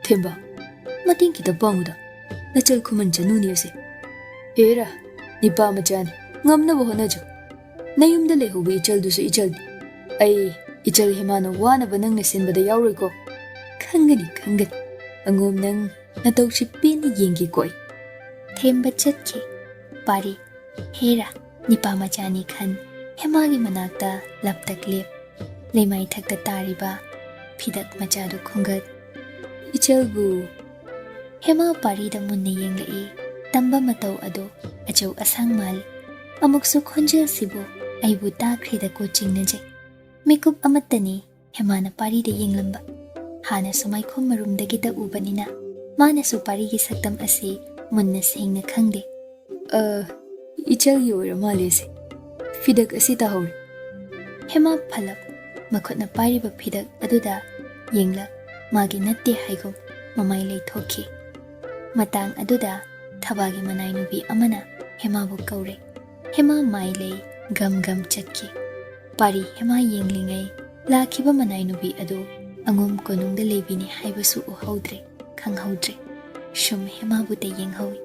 ꯊꯦꯝꯕ ꯃꯇꯦꯡ ꯈꯤꯇ ꯄꯥꯡꯉꯨꯗ ꯅꯆꯜ ꯈꯨꯃꯟ ꯆꯅꯨꯅꯤ ꯑꯁꯦ ꯑꯦꯔꯥ ꯅꯤꯄꯥ ꯃꯆꯥꯅꯤ ꯉꯝꯅꯕ ꯍꯣꯠꯅꯖꯧ ꯅꯌꯨꯝꯗ ꯂꯩꯍꯧꯕ ꯏꯆꯜꯗꯨꯁꯨ ꯏꯆꯜꯅꯤ ꯑꯩ ꯏꯆꯜ ꯍꯦꯃꯥꯅ ꯋꯥꯅꯕ ꯅꯪꯅ ꯁꯤꯟꯕꯗ ꯌꯥꯎꯔꯣꯏꯀꯣ ꯈꯪꯒꯅꯤ ꯈꯪꯒꯅꯤ ꯑꯉꯣꯝ ꯅꯪ ꯅꯇꯧꯁꯤ ꯄꯦꯟꯅ ꯌꯦꯡꯒꯦꯀꯣ ꯑꯩ ꯊꯦꯝꯕ ꯆꯠꯈꯤ ꯄꯥꯔꯤ ꯍꯦꯔꯥ ꯅꯤꯄꯥ ꯃꯆꯥꯅꯤ ꯈꯟ ꯍꯦꯃꯥꯒꯤ ꯃꯅꯥꯛꯇ ꯂꯞꯇꯛ ꯂꯦꯞ ꯂꯩꯃꯥꯏ ꯊꯛꯇ ꯇꯥꯔꯤꯕ ꯐꯤꯗꯛ ꯃꯆꯥꯗꯨ ꯈꯨꯡꯒꯠ ꯏꯆꯜꯕꯨ ꯍꯦꯃꯥ ꯄꯥꯔꯤꯗ ꯃꯨꯟꯅ ꯌꯦꯡꯂꯛꯏ ꯇꯝꯕ ꯃꯇꯧ ꯑꯗꯨ ꯑꯆꯧ ꯑꯁꯥꯡ ꯃꯥꯜꯂꯤ ꯑꯃꯨꯛꯁꯨ ꯈꯣꯟꯖꯦꯜꯁꯤꯕꯨ ꯑꯩꯕꯨ ꯇꯥꯈ꯭ꯔꯦꯗꯀꯣ ꯆꯤꯡꯅꯖꯩ ꯃꯤꯀꯨꯞ ꯑꯃꯠꯇꯅꯤ ꯍꯦꯃꯥꯅ ꯄꯥꯔꯤꯗ ꯌꯦꯡꯂꯝꯕ ꯍꯥꯟꯅꯁꯨ ꯃꯥꯏꯈꯣꯝ ꯃꯔꯨꯝꯗꯒꯤꯇ ꯎꯕꯅꯤꯅ ꯃꯥꯅꯁꯨ ꯄꯥꯔꯤꯒꯤ ꯁꯛꯇꯝ ꯑꯁꯤ ꯃꯨꯟꯅ ꯁꯦꯡꯅ ꯈꯪꯗꯦ ꯏꯆꯜꯒꯤ ꯑꯣꯏꯔ ꯃꯥꯜꯂꯦꯁꯦ ꯐꯤꯗꯛ ꯑꯁꯤ ꯇꯥꯍꯧꯔꯦ ꯍꯦꯃꯥ ꯐꯂꯞ ꯃꯈꯨꯠꯅ ꯄꯥꯏꯔꯤꯕ ꯐꯤꯗꯛ ꯑꯗꯨꯗ ꯌꯦꯡꯂꯛ ꯃꯥꯒꯤ ꯅꯠꯇꯦ ꯍꯥꯏꯒꯨꯝ ꯃꯃꯥꯏ ꯂꯩꯊꯣꯛꯈꯤ ꯃꯇꯥꯡ ꯑꯗꯨꯗ ꯊꯕꯥꯒꯤ ꯃꯅꯥꯏ ꯅꯨꯄꯤ ꯑꯃꯅ ꯍꯦꯃꯥꯕꯨ ꯀꯧꯔꯦ ꯍꯦꯃꯥ ꯃꯥꯏ ꯂꯩ ꯒꯝ ꯒꯝ ꯆꯠꯈꯤ ꯄꯥꯔꯤ ꯍꯦꯃꯥ ꯌꯦꯡꯂꯤꯉꯩ ꯂꯥꯛꯈꯤꯕ ꯃꯅꯥꯏ ꯅꯨꯄꯤ ꯑꯗꯨ ꯑꯉꯣꯝ ꯀꯣꯅꯨꯡꯗ ꯂꯩꯕꯤꯅꯤ ꯍꯥꯏꯕꯁꯨ ꯎꯍꯧꯗ꯭ꯔꯦ ꯈꯪꯍꯧꯗ꯭ꯔꯦ ꯁꯨꯝ ꯍꯦꯃꯥꯕꯨꯇ ꯌꯦꯡꯍꯧꯏ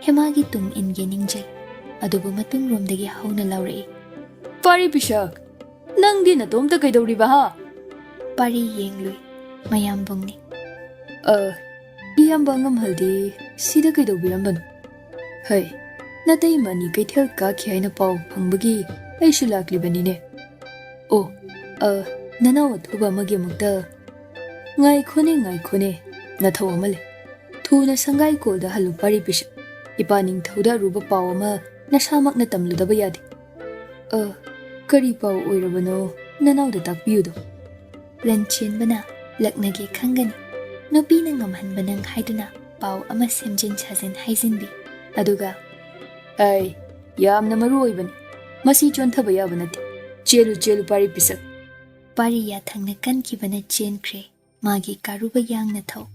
ꯍꯦꯃꯥꯒꯤ ꯇꯨꯡ ꯏꯟꯒꯦ ꯅꯤꯡꯖꯩ ꯑꯗꯨꯕꯨ ꯃꯇꯨꯡꯔꯣꯝꯗꯒꯤ ꯍꯧꯅ ꯂꯥꯎꯔꯛꯏ ꯄꯥꯔꯤ ꯄꯤꯁꯛ ꯅꯪꯗꯤ ꯅꯇꯣꯝꯇ ꯀꯩꯗꯧꯔꯤꯕ ꯍꯥ ꯄꯥꯔꯤ ꯌꯦꯡꯂꯨꯏ ꯃꯌꯥꯝꯕꯨꯡꯅꯤ ꯏꯌꯥꯝꯕ ꯑꯉꯝꯍꯜꯗꯤ ꯁꯤꯗ ꯀꯩꯗꯧꯕꯤꯔꯝꯕꯅꯣ ꯍꯩ ꯅꯇꯩꯃ ꯑꯅꯤ ꯀꯩꯊꯦꯜ ꯀꯥꯈꯤ ꯍꯥꯏꯅ ꯄꯥꯎ ꯐꯪꯕꯒꯤ ꯑꯩꯁꯨ ꯂꯥꯛꯂꯤꯕꯅꯤꯅꯦ ꯑꯣ ꯅꯅꯥꯎ ꯑꯊꯨꯕ ꯑꯃꯒꯤ ꯑꯃꯨꯛꯇ ꯉꯥꯏꯈꯣꯅꯦ ꯅꯊꯧ ꯑꯃ ꯂꯩ ꯊꯨꯅ ꯁꯪꯒꯥꯏ ꯀꯣꯜꯗ ꯍꯜꯂꯨ ꯄꯥꯔꯤ ꯄꯤꯁꯛ ꯏꯄꯥ ꯅꯤꯡꯊꯧꯗ ꯑꯔꯨꯕ ꯄꯥꯎ ꯑꯃ ꯅꯁꯥꯃꯛꯅ ꯇꯝꯂꯨꯗꯕ ꯌꯥꯗꯦ ꯀꯔꯤ ꯄꯥꯎ ꯑꯣꯏꯔꯕꯅꯣ ꯅꯅꯥꯎꯗ ꯇꯥꯛꯄꯤꯌꯨꯗꯣ ꯂꯟꯆꯦꯟꯕꯅ ꯂꯛꯅꯒꯦ ꯈꯪꯒꯅꯤ ꯅꯨꯄꯤꯅ ꯉꯝꯍꯟꯕ ꯅꯪ ꯍꯥꯏꯗꯨꯅ ꯄꯥꯎ ꯑꯃ ꯁꯦꯝꯖꯤꯟ ꯁꯥꯖꯤꯟ ꯍꯥꯏꯖꯤꯟꯕꯤ ꯑꯗꯨꯒ ꯑꯩ ꯌꯥꯝꯅ ꯃꯔꯨ ꯑꯣꯏꯕꯅꯤ ꯃꯁꯤ ꯆꯣꯟꯊꯕ ꯌꯥꯕ ꯅꯠꯇꯦ ꯆꯦꯜꯂꯨ ꯄꯥꯔꯤ ꯄꯤꯁꯛ ꯄꯥꯔꯤ ꯌꯥꯊꯪꯅ ꯀꯟꯈꯤꯕꯅ ꯆꯦꯟꯈ꯭ꯔꯦ ꯃꯥꯒꯤ ꯀꯥꯔꯨꯕ ꯌꯥꯡꯅ ꯊꯧ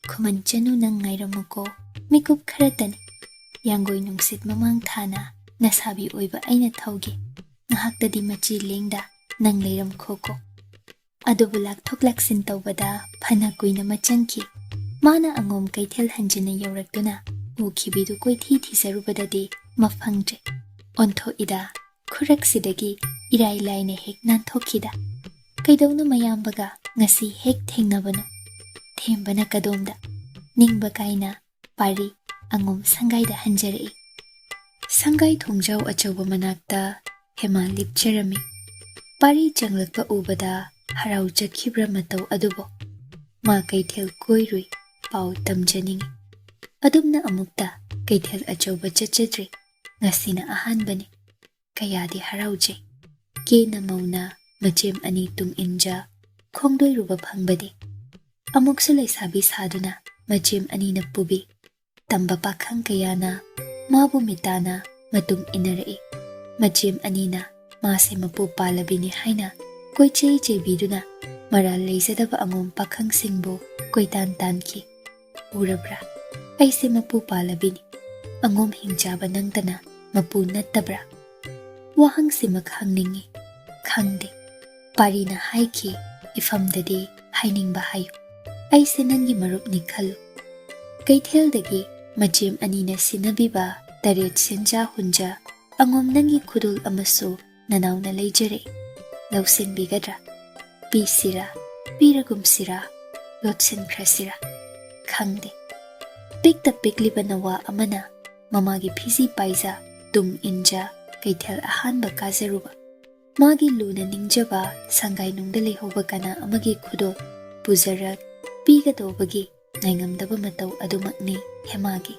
ꯈꯨꯃꯟ ꯆꯅꯨ ꯅꯪ ꯉꯥꯏꯔꯝꯃꯨꯀꯣ ꯃꯤꯀꯨꯞ ꯈꯔꯇꯅꯤ ꯌꯥꯡꯒꯣꯏ ꯅꯨꯡꯁꯤꯠ ꯃꯃꯥꯡ ꯊꯥꯅ ꯅꯁꯥꯕꯤ ꯑꯣꯏꯕ ꯑꯩꯅ ꯊꯧꯒꯦ ꯉꯥꯏꯍꯥꯛꯇꯗꯤ ꯃꯆꯤ ꯂꯦꯡꯗ ꯅꯪ ꯂꯩꯔꯝꯈꯣꯀꯣ ꯑꯗꯨꯕꯨ ꯂꯥꯛꯊꯣꯛ ꯂꯥꯛꯁꯤꯟ ꯇꯧꯕꯗ ꯐꯅ ꯀꯨꯏꯅ ꯃꯆꯪꯈꯤ ꯃꯥꯅ ꯑꯉꯣꯝ ꯀꯩꯊꯦꯜ ꯍꯟꯖꯤꯟꯅ ꯌꯧꯔꯛꯇꯨꯅ ꯎꯈꯤꯕꯤꯗꯨ ꯀꯣꯏꯊꯤ ꯊꯤꯖꯔꯨꯕꯗꯗꯤ ꯃꯐꯪꯗ꯭ꯔꯦ ꯑꯣꯟꯊꯣꯛꯏꯗ ꯈꯨꯔꯛꯁꯤꯗꯒꯤ ꯏꯔꯥꯏ ꯂꯥꯏꯅ ꯍꯦꯛ ꯅꯥꯟꯊꯣꯛꯈꯤꯗ ꯀꯩꯗꯧꯅ ꯃꯌꯥꯝꯕꯒ ꯉꯁꯤ ꯍꯦꯛ ꯊꯦꯡꯅꯕꯅꯣ ꯊꯦꯝꯕꯅ ꯀꯗꯣꯝꯗ ꯅꯤꯡꯕ ꯀꯥꯏꯅ Pari angom sangai da hanjari. Sangai thongjau achauba manakta Hema lipcherami. Pari changlakpa ubada harau jakhibra matau adubo. Ma kaithel koirui pau tamjaningi. Adumna amukta kaithel achauba chachadri. Ngasina ahanbani. Kayadi harauje. Kena mauna machem ani tung inja. Khongdoi ruba phangbadi. Amuksu laisabi saduna machem ani na pubi. Tamba pakhang kayana mabu mitana matung inarai. Machem anina mase mapu palabini haina koi chei biduna maral leizadaba angom pakhang singbo koi tan tanki. Urabra aise mapu palabini angom hingjaba nangtana mapu nattabra. Wahang simak hangningi khangde. Parina haiki ifamdadi hainingba hayu. Aise nangi marupni khalu. Kaithel-dagi machem anina sinabiba taret senja hunja angom nangi khudol amasu nanauna leijare. Lausin bigadra. Pisira, piragumsira, lotsin krasira. Khangde. Pikta pikliba nawa amana mamagi phisi paiza tung inja kaithel ahanba kazaruba. Magi luna ningjaba sangai nungda lehoba kana amagi khudol puzarak pigadobagi naingamdaba matau adumakni Hemagi.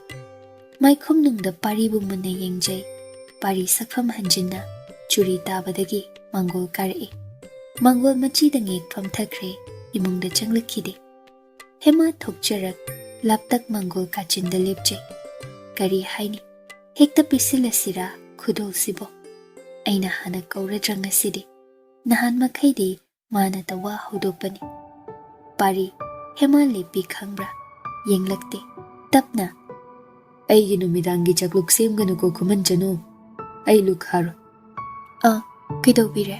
Maikhom nungda paribu munna yengjai. Pari sakfam hanjinna churi tabadagi mangol karai. Mangol machida ngekfam thakre imungda changlakide. Hema thokjarak laptak mangol kachinda lepjai. Kari haini hekta pisilasira khudol sibo. Aina hana kauradranga sidi. Nahan makhaidi mana tawa hudopani. Pari Hema lepi khangbra. Yenglakte. Tapna. Aigi numidangi chakluk semganuko Khuman Chanu. Ay lukharo. Kidobire.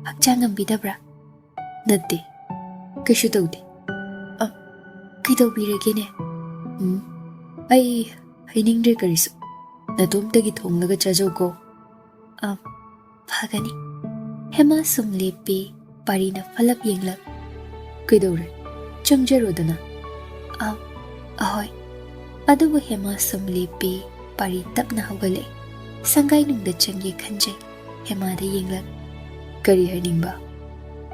Hakchangam bidabra. Nade. Kishu tawdi. Kidobire gine. Ay hainingre karisu. Natumtagi thonglaga chajauko. Phagani. Hema sum lepi parina falap yenglak. Kidore. Changjarodana. Ahoy. Adubu Hema sum lepi pari tapna hawale. Sangai nungda changye khanjay. Hema da yenglak. Kari hainingba.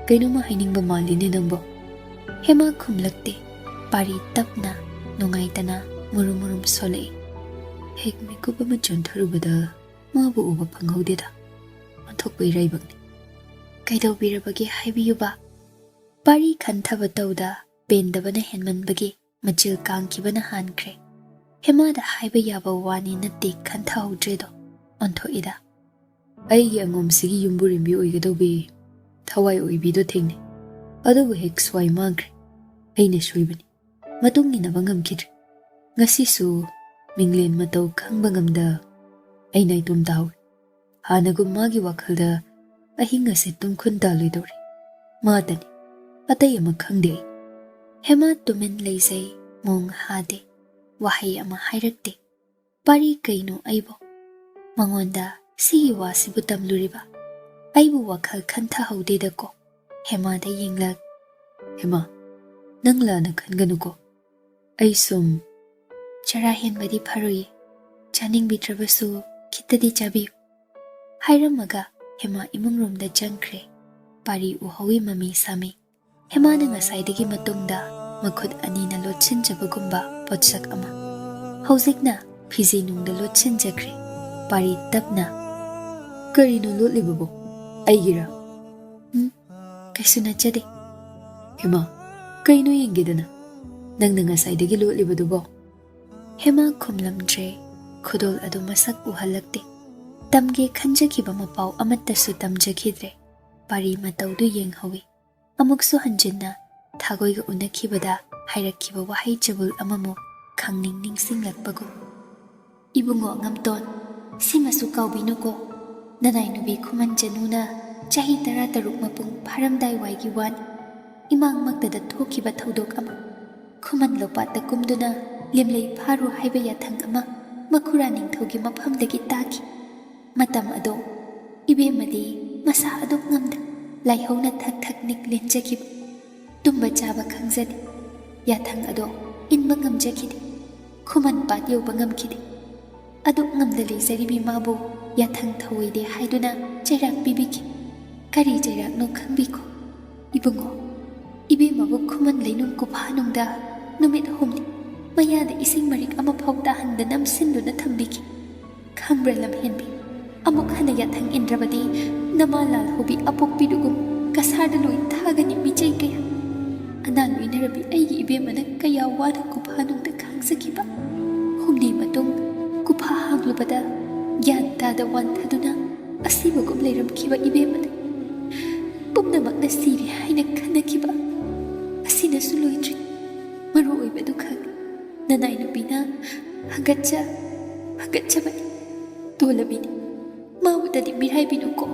Kainuma hainingba maline nangbo. Hema khumlakte. Pari tapna nungaitana murum solei. Hek mikuba machon tharubada mabu uba panghaudeda. Anthokpai raibakni. Kaidobirabagi haibiyuba. Pari khantaba tauda pendabana henmanbagi machil kangkibana hankre. Hema da haiba yaba wani natte khanthahudredo. Anthoida. Aigi angomsigi yumburimbi oigadobi thawai oibido thengne. Adubu hek swai mangre. Aina soibani. Matungina ngamkidre. Ngasisu minglen matau khangba ngamda aina itum dawi. Hanagum magi wakhalda ahinga se tumkhunta loidore. Matani atai ama khangde. Hema tumen leizai mong hade. Wahai ama hairakte. Pari kaino aibo. Mangonda sigi wasibu tamluriba. Aibu wakhal khantha haudeda ko. Hema da yenglak. Hema nangla na khanganuko. Ai sum chara henbadi pharui. Chaning bitrabasu khitadi chabiyu. Hairamaga Hema imungromda changkre. Pari uhawi mami sami. Hema na ngasaidagi matungda makhud anina lotsinjabagumba potsak ama. Hauzikna phizi nungda lotsinjakre. Pari tapna. Karino lotlibabu? Aigira. Kaisu nachade. Hema kaino yengedana. Nangna ngasaidagi lotlibadubo. Hema khumlamdre. Khudol adu masak uhalakte. Tamge khanjakiba mapau amattasu tamjakhidre. Pari mataudu yenghawi. Amuksu hanjinna thagoiga unakhibada hairakhiba wahai chabul amamu khangning ningsinglakpagu. Ibungo ngamton simasu kaubinuko. Nanai nubi Khuman Chanuna chahi 13 mapung pharamdai waigi wan imang magdada thokiba thodok ama. Khuman lopata kumduna limlei pharu haiba yathang ama makhura ningthogi maphamdagi taki. Matam ado ibemadi masa adok ngamda laihona thak niklenjakib tumba chaba khangzadi yathang ado inba ngamjakide Khuman pat yauba ngamkhide. Adu ngamda leizaribi mabu yathang thawoide haiduna chairak pibiki. Kari chairak no khangbiko. Ibungo, ibemabu Khuman leinum kuphanungda numit humni mayada ising marik ama phawta handa namsinduna thambiki. Khangbra lamhenbi amuk hana yathang indrabadi namalal hubi apokpidugum kasarda loi thagani michai kaya. Anan winarabi aigi ibemana kaya wada kuphanungda khangsakiba. Humni matung kupha hanglubada gyan tada wanthaduna asibagum leiramkiba ibemana pumnamakna siri haina khanakiba. Asinasu loitri maru oibadu khang nanai nupina hagatchabani tolabini mawudadi mirai binuko.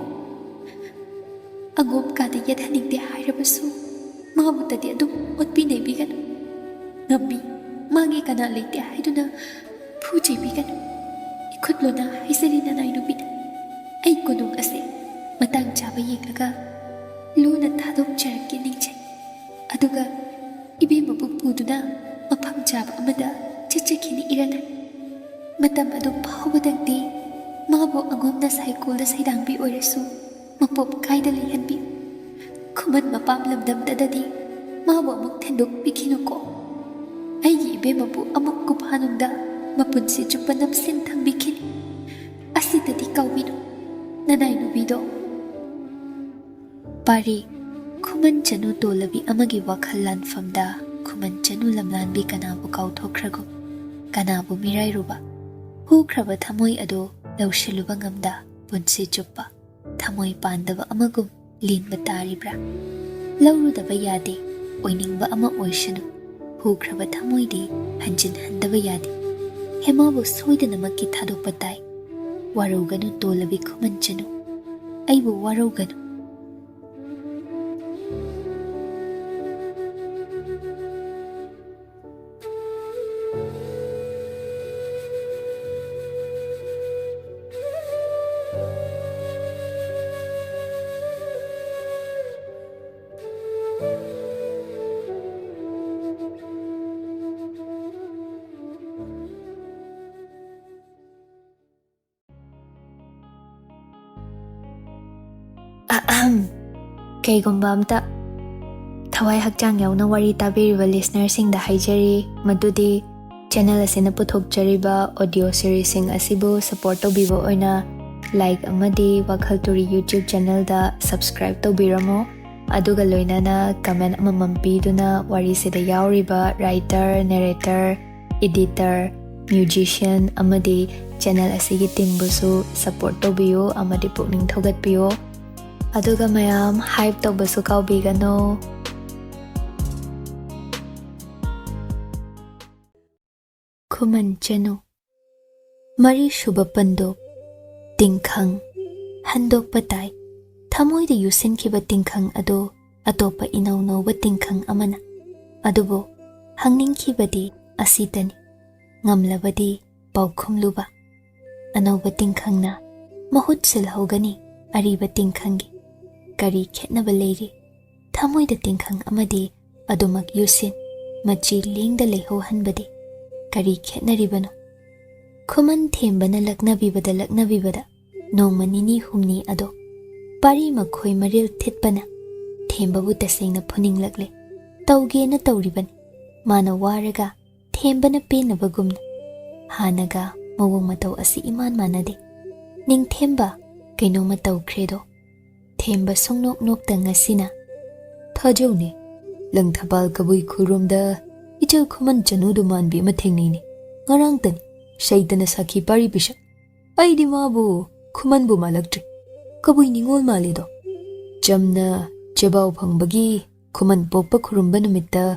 Angom kada yadhaningde hairabasu mawudadi adum otpinai biganu. Ngambi magi kana leite haiduna phujai biganu. Ikhutlona haisari nanai nupina ai konung ase matang chaba yenglaga luna thadok charakki ningchai. Aduga ibemabu puduna mafam chaba amada chachakini irana. Matam adu phawbadangdi mabu angomna cycle saidangbi oirasu mapop kaida leihanbi. Khuman mapam lamdamdadadi mabu amuk thendok pikinuko. Aigi ibemabu amuk kuphanungda mapunsi chupa namsin thambikini. Asidadi kawbinu nanai nubido. Pari Khuman Chanu tolabi amagi wakhal lanfamda Khuman Chanu lamlanbi kanabu kauthokragum kanabu mirairuba hukraba thamoi ado laushiluba ngamda punsi chuppa thamoi pandaba amagum linba taribra laurudaba yade oiningba ama oishanu hukraba thamoi di hanjin handaba yade hemabu soidanamakki thadokpa tai waruganu tolabi Khuman Chanu aibu waruganu. Kaygumba amta thawai hakchang yauna wari tabiriba listener singda haijari madudi channel asina puthokjariba audio series sing asibu support tobibo oina like amadi WakhaL Turi YouTube channel da subscribe tobiramo aduga loinana comment amamam piduna wari sida yauriba writer narrator editor musician amadi channel asigi team busu support tobiyo amadi pukning thogatpiyo. Aduga mayam hype tawbasu kawbigano. Khuman Chanu Mari Shuba Pandup Tingkhang Handok Patai Thamoi da yusin kiba Tingkhang ado atopa inaw ba Tingkhang amana. Adubo hangning kibadi asitani ngamlabadi paukhumluba anawba Tingkhang na mahut silhawgani ariba Tingkhangi. Kari khetnaba leiri thamoi da Tingkhang amadi adumak yusin machi lingda leho hanbadi kari khetnaribano. Khuman thembana laknabibada nongma nini humni ado pari makhoi maril thitpana thembabu tasengna phuninglagle tawgena tawribani mana waraga thembana penabagumna hanaga mawong mataw asi iman manade. Ningthemba kainoma tawkhredo themba songnok nokta ngasina thajone langthabal kabui khurumda ichal Khuman Chanu du manbi ma thengnini ngarang tan shaidana sakhi pari bisha aidi mabu Khuman bu malaktre kabui ningol malido jamna chebaw phangbagi Khuman poppa khurumba numitta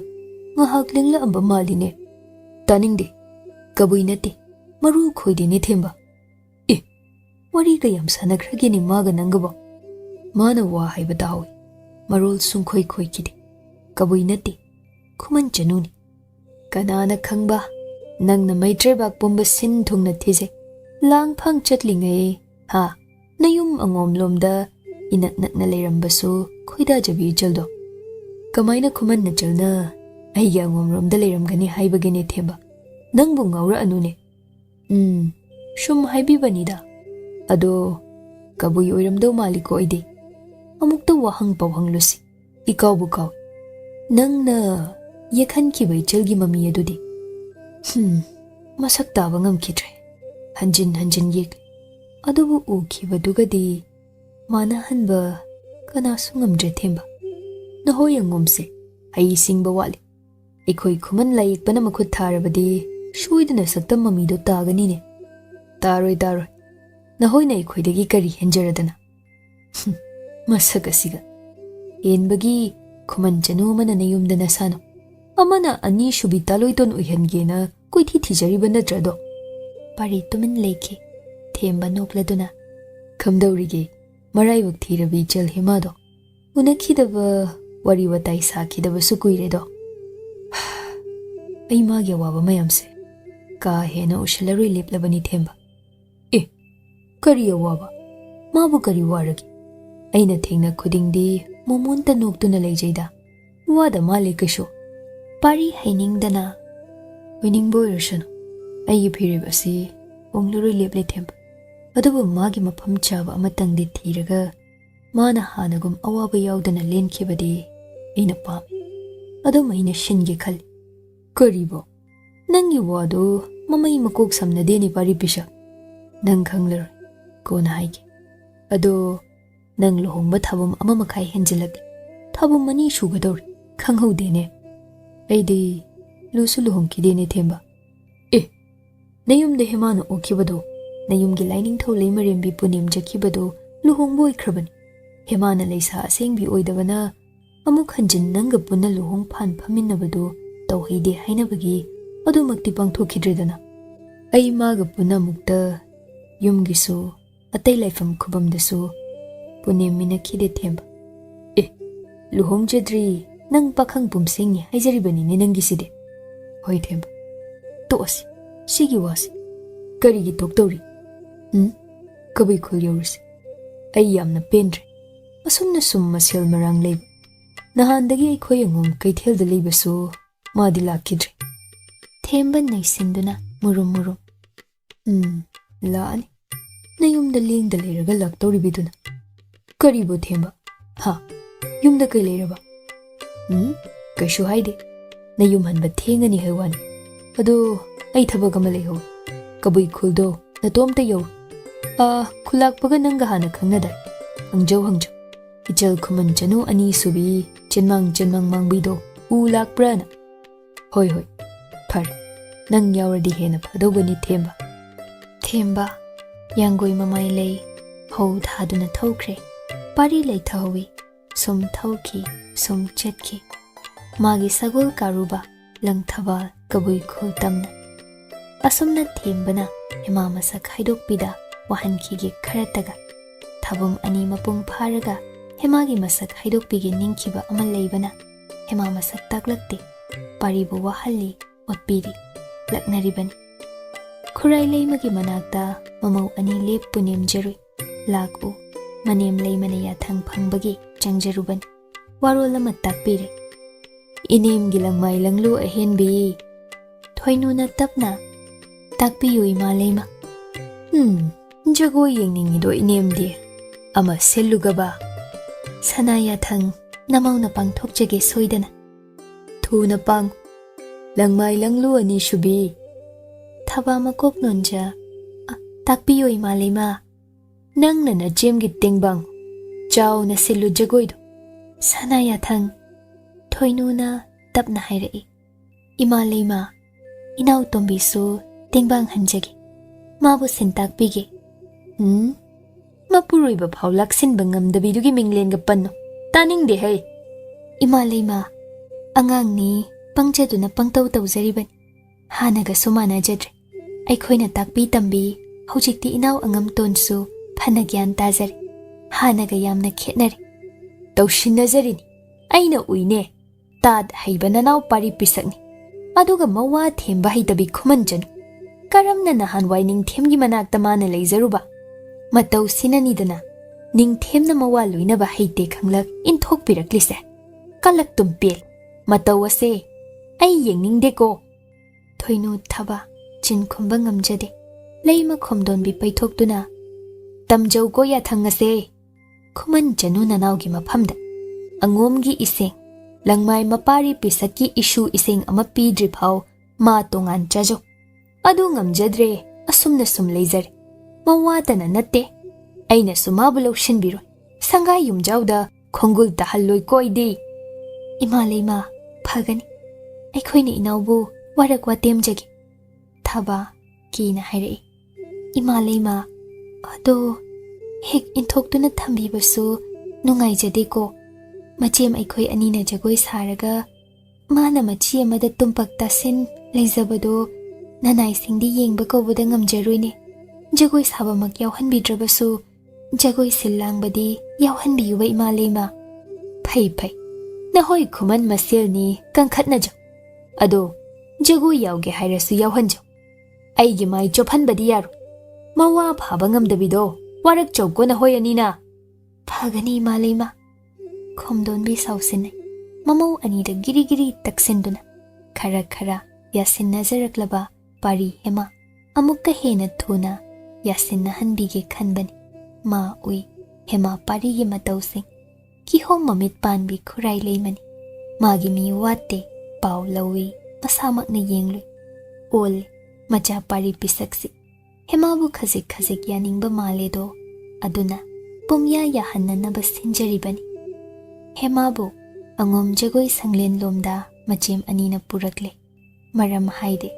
ngahak lingla amba maline taningde kabui nate maru khoidini themba e wari ka yam sanakrageni maga nangabo mana wa haiba dawi marul sungkhoi khoi kidi kabui nate Khuman Chanu ni kanana khangba nangna maitre bak pomba sin thungna thije lang phang chatlingai ha nayum angom lomda inat natna leirambasu khoida jabi jaldo kamaina Khuman na jalna aiya angom lomda leiramgani haibageni theba Nangbu ngaura'anune. Shum haibibanida. Ado, kabui oiramdaw maliko aidi. Amukta wahang pawhanglusi. Ikaw bukaw. Nangna yakhankibay chalgi mami adudi. Masak taba ngamkidre. Hanjin yek. Adubu ukibadugadi. Manahanba kanasu ngamdre themba. Nahoyang ngomse. Ay singba wali. Ikhoy Khuman layekpana makhut tharabadi shuidana saktam mamido taganine. Taroi. Nahoyna ikhoydagi kari henjaradana. Masak asiga. Yenbagi Khuman Chanu mana nayumdana sano. Amana ani shubi taloiton uihangena koithi thijariba natrado. Pari tumin leki. Themba nokladuna. Kamdaurige maraibak thirabi chal himado. Unakhidaba wari watai sakhidaba sukuiredo. Ay magi awaba mayamse. Ka hena ushalaroi leplabani themba. Kari awaba. Mabu kari waragi. Aina thengna khudingdi momunta noktuna leijayda. Wada male kasho. Pari hainingdana. Winingbo irashano. Ayi phiribasi onglaroi leple themba. Adubu magi mafam chaba amatangdi thiraga mana hanagum awaba yaudana lenkhibadi aina pami. Adum aina shinge khali. Karibo. Nangi wado mamai makok samnadeni pari pisha. Nang khanglar kona haige. Ado nang luhongba thabum ama makai henjilak. Thabum mani shugador khanghaudene. Aidi lusu luhongkidene themba. Nayumda hemana okibado. Nayumgi lining thaw leimarembi punim jakibado luhongbo ikhrabani. Hemana leisa asengbi oidabana amuk hanjin nanga punna luhong phan phaminabado tawhide hainabagi adumakti pangthokidredana. Ai maga punna mukta yumgisu atai laifam khubamdasu punim minakhide themba. Luhong jadri nang pakhang pumsengni haijaribani ne nangiside. Hoi themba. Tosi Sigi wasi. Karigi toktori. Kabai khul yorisi. Ay yamna pendre. Asumna sum masil marang leib. Nahandagi ay khoyangum kaithel da leibasu maadi lakidre. Themba naisinduna murum. Laani. Nayumda lengda leiraga laktori biduna. Karibo themba. Ha. Yumda kay leiraba. Kaishu haide. Nayum hanba thengani haywani. Ado ay thabagama leho. Kabui khuldo natomta yaw. Khulakpaga nanga hana khangnada. Hangjaw. Ichal Khuman Chanu ani subi chenmang mangbido u lakprana. Hoi. Phar. Nang yawradi hena phadogani themba. Themba. Yangoi mamai lei. Hau thaduna thokre. Pari lei thawi. Sum thauki. Sum chetki. Magi sagol karuba. Lang thaba kabui khul tamna. Asumna thembana hema masak haidokpida wahankige kharataga. Thabum ani mapung pharaga hemagi masak haidokpige ningkhiba ama leibana hema masak taklakte. Paribu wahalli otpiri laknaribani. Khurai leimagi manakta mamau ani lep punem jarui. Laku manem leimana yathang phangbagi changjarubani. Warolama takpiri. Inem gilangmai langlu ahenbi. Thoinuna tapna. Takpiyo ima leima. Jago yengningido inemdi. Ama selugaba. Sanaya thang namaw na pangthokjage soidana. Thuna pang. Langmai langlu ani shubi. Thaba makok nonja. Takpiyo ima leima. Nang na jemgi tingbang. Chao na selu jagoido. Sanaya thang. Thoinuna tapna hairai. Ima leima. Inaw tombisu. Tingbang hanjagi. Mabu sintak pigi. Mapuroiba phau laksinba ngamdabidugi minglenga panno. Taning de hai. Ima leima. Angang ni pangjaduna pangtaw tawjaribani. Hanaga sumana jadre. Aikhoina takpi tambi. Haujikti inaw angam tonsu. Panagyan tajari. Hanaga yamna khetnari. Tawshinnajarini. Aina uine. Tad haiba nanaw pari pisakni. Aduga mawa themba haitabi Khuman Chanu. Karamna nahanwai Ningthemgi manakta mana leizaruba. Matau sinanidana. Ningthemna mawa luinaba haite khanglak inthokpiraklise. Kalak tumpil. Matau ase. Ay yengningdeko. Thoinu thaba chin khumba ngamjade leima khomdonbi paithokduna tamjau ko ya thangase Khuman Chanu nanawgi maphamda angomgi iseng langmai mapari pisaki issue iseng ama pidri phau ma tongan chajo adu ngamjadre asumna sum leizar mawatana natte aina sumabu lokshin biro sangai yumjauda khongul tahalloi koide ima leima phagani aikhoini inaubu warak watem jagi thaba kina haire ima leima ado hek inthokduna thambibasu nungai jadeko machem aikhoi anina jagoi saraga mana machi amada tumpak tasin leizabado nanai singdi yengba kobada ngamjaroine jagoi sabamak yauhanbidrabasu jagoi sillangbadi yauhanbiyuba ima leima phai phai nahoi Khuman masilni kankhatna jo ado jagoi yauge hairasu yauhanjo aigi mai chophanbadi yaro mawa phaba ngamdabido warak chauko na hoi anina phagani ima leima khomdonbi sausinai mamau anida giri giri taksinduna khara khara yasinna jaraklaba pari hema amukka hena thuna yasinna hanbige khanbani ma ui hema pari gi matausi ki hom mamit panbi khurai leimani magi mi watte pau lawi asamak na yenglui ol macha pari pisaksi hema bu khazik khazik yaningba maledo aduna pumya yahanna basinjaribani hema bu angom jagoi sanglen lomda machem anina purakle maram haide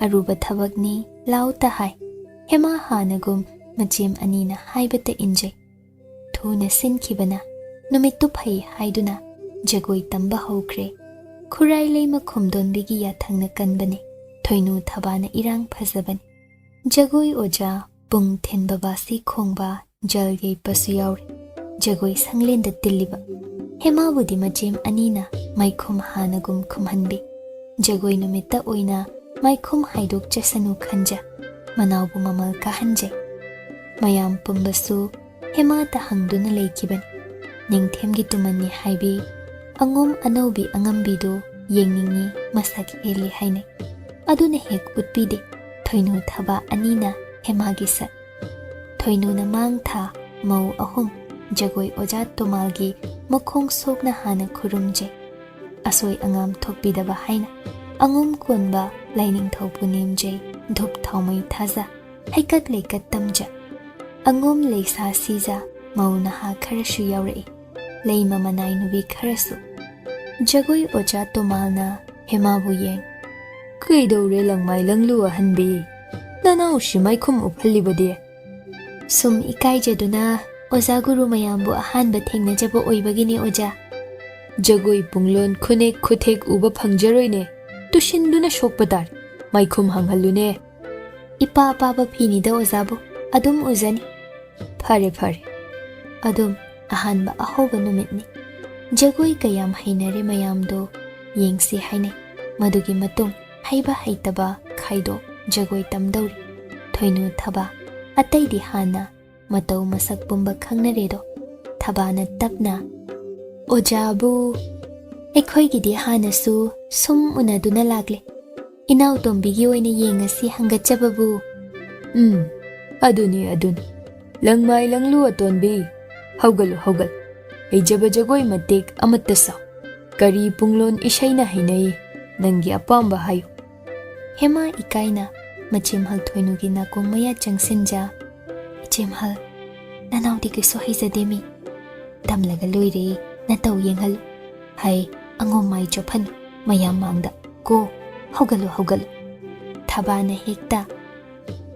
aruba thabakni lauta hai hema hanagum machem anina haibata injai thuna sinkhibana numittu phai haiduna jagoi tamba hokre khurai leima khomdonbigi yathangna kanbane thoinu thabana irang phazabani jagoi oja pung thenba basi khongba jalgei pasu yaure jagoi sanglenda tilliba hema budi machem anina maikhum hanagum khumhanbi jagoi numitta oina maikhum haidok chasanu khanja manawbu mamal kahanjai mayam pumbasu hema ta hangduna leikibani ningthemgi tumanni haibi angom anaubi angambido yengningi masak eli hainai aduna hek utpide thoinu thaba anina hemagi sa thoinu na mang tha mau ahum jagoi oja tomalgi mokhong sokna hana khurumje asoi angam thokpidaba haina angum konba laining thopu nemje dhup thaumai thaza haikat leikat tamja angum leisa siza mauna ha kharashu yaure leima manai nubi kharasu jagoi oja tomalna hemabu yeng kaidore langmai langlu hanbi nanau shimai khum uphalibade sum ikai jaduna oja guru mayambu ahanba thengna jabo oibagini oja jagoi punglon khunek khuthek uba phangjaroine tushinduna shokpadar maikhum hanghalune ipa papa phini da ojabu adum ujani phare phare adum ahanba ahoba numitni jagoi kayam hainare mayamdo yengsi haine madugi matung haiba haitaba khaido jagoi tamdauri thoinu thaba ataidi hana matau masak pumba khangnaredo thabana tapna ojabu ekhoi gidi hana su sum unaduna lagle inau tombigi oina yengasi hangachababu adun langmai langlu atonbi haugal haugal eijaba jagoi matek amatta sa kari punglon isaina hainai nangi apamba hayo hema ikaina machem hal thoinu gi nakong maya changsinja ichem hal nanawdi ke so haizademi damlaga loire na taw yenghal hai angom mai chophan mayam mangda ko haugal thabana hekta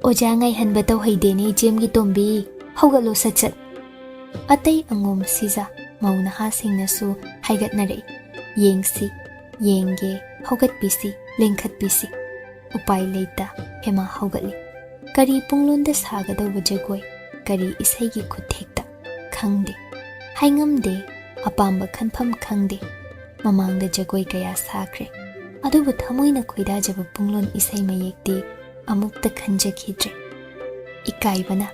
oja ngai hanba taw haideni jemgi tombi haugalo sachat atai angom siza mauna ha singnasu haigatnare yengsi yenge haugat pisi lengkhat pisi upai leita hema haugatli kari punglonda sagadaw jagoi kari isaigi khuthekta khangde haingamde apamba khanpham khangde mamangda jagoi kaya sakre adubu thamoina khoida jaba punglon isai mayekti amukta khanjakhidre ikaibana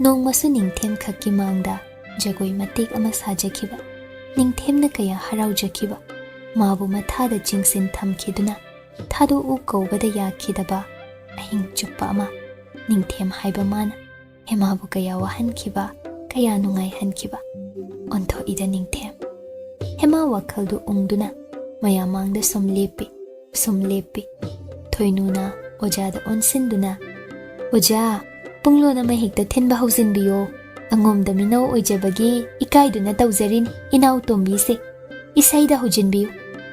nongmasu ningthem khakki mangda jagoi matek ama sajakhiba ningthemna kaya haraujakhiba mabu mathada jingsin thamkhiduna ꯊꯥꯗꯣꯛꯎ ꯀꯧꯕꯗ ꯌꯥꯈꯤꯗꯕ ꯑꯍꯤꯡ ꯆꯨꯞꯄ ꯑꯃ ꯅꯤꯡꯊꯦꯝ ꯍꯥꯏꯕ ꯃꯥꯅ ꯍꯦꯃꯥꯕꯨ ꯀꯌꯥ ꯋꯥꯍꯟꯈꯤꯕ, ꯀꯌꯥ ꯅꯨꯡꯉꯥꯏꯍꯟꯈꯤꯕ ꯑꯣꯟꯊꯣꯛꯏꯗ ꯅꯤꯡꯊꯦꯝ꯫ ꯍꯦꯃꯥ ꯋꯥꯈꯜꯗꯨ ꯎꯪꯗꯨꯅ ꯃꯌꯥꯝ ꯃꯥꯡꯗ ꯁꯨꯝ ꯂꯦꯞꯄꯤ, ꯁꯨꯝ ꯂꯦꯞꯄꯤ꯫ ꯊꯣꯏꯅꯨꯅ ꯑꯣꯖꯥꯗ ꯑꯣꯟꯁꯤꯟꯗꯨꯅ, "ꯑꯣꯖꯥ, ꯄꯨꯡꯂꯣꯟ ꯑꯃ ꯍꯦꯛꯇ ꯊꯤꯟꯕ ꯍꯧꯖꯤꯟꯕꯤꯌꯣ꯫ ꯑꯉꯣꯝꯗ ꯃꯤꯅꯧ ꯑꯣꯏꯖꯕꯒꯤ ꯏꯀꯥꯏꯗꯨꯅ ꯇꯧꯖꯔꯤꯅꯤ ꯏꯅꯥꯎ ꯇꯣꯝꯕꯤꯁꯦ꯫ ꯏꯁꯩꯗ ꯍꯧꯖꯤꯟꯕꯤꯌꯨ,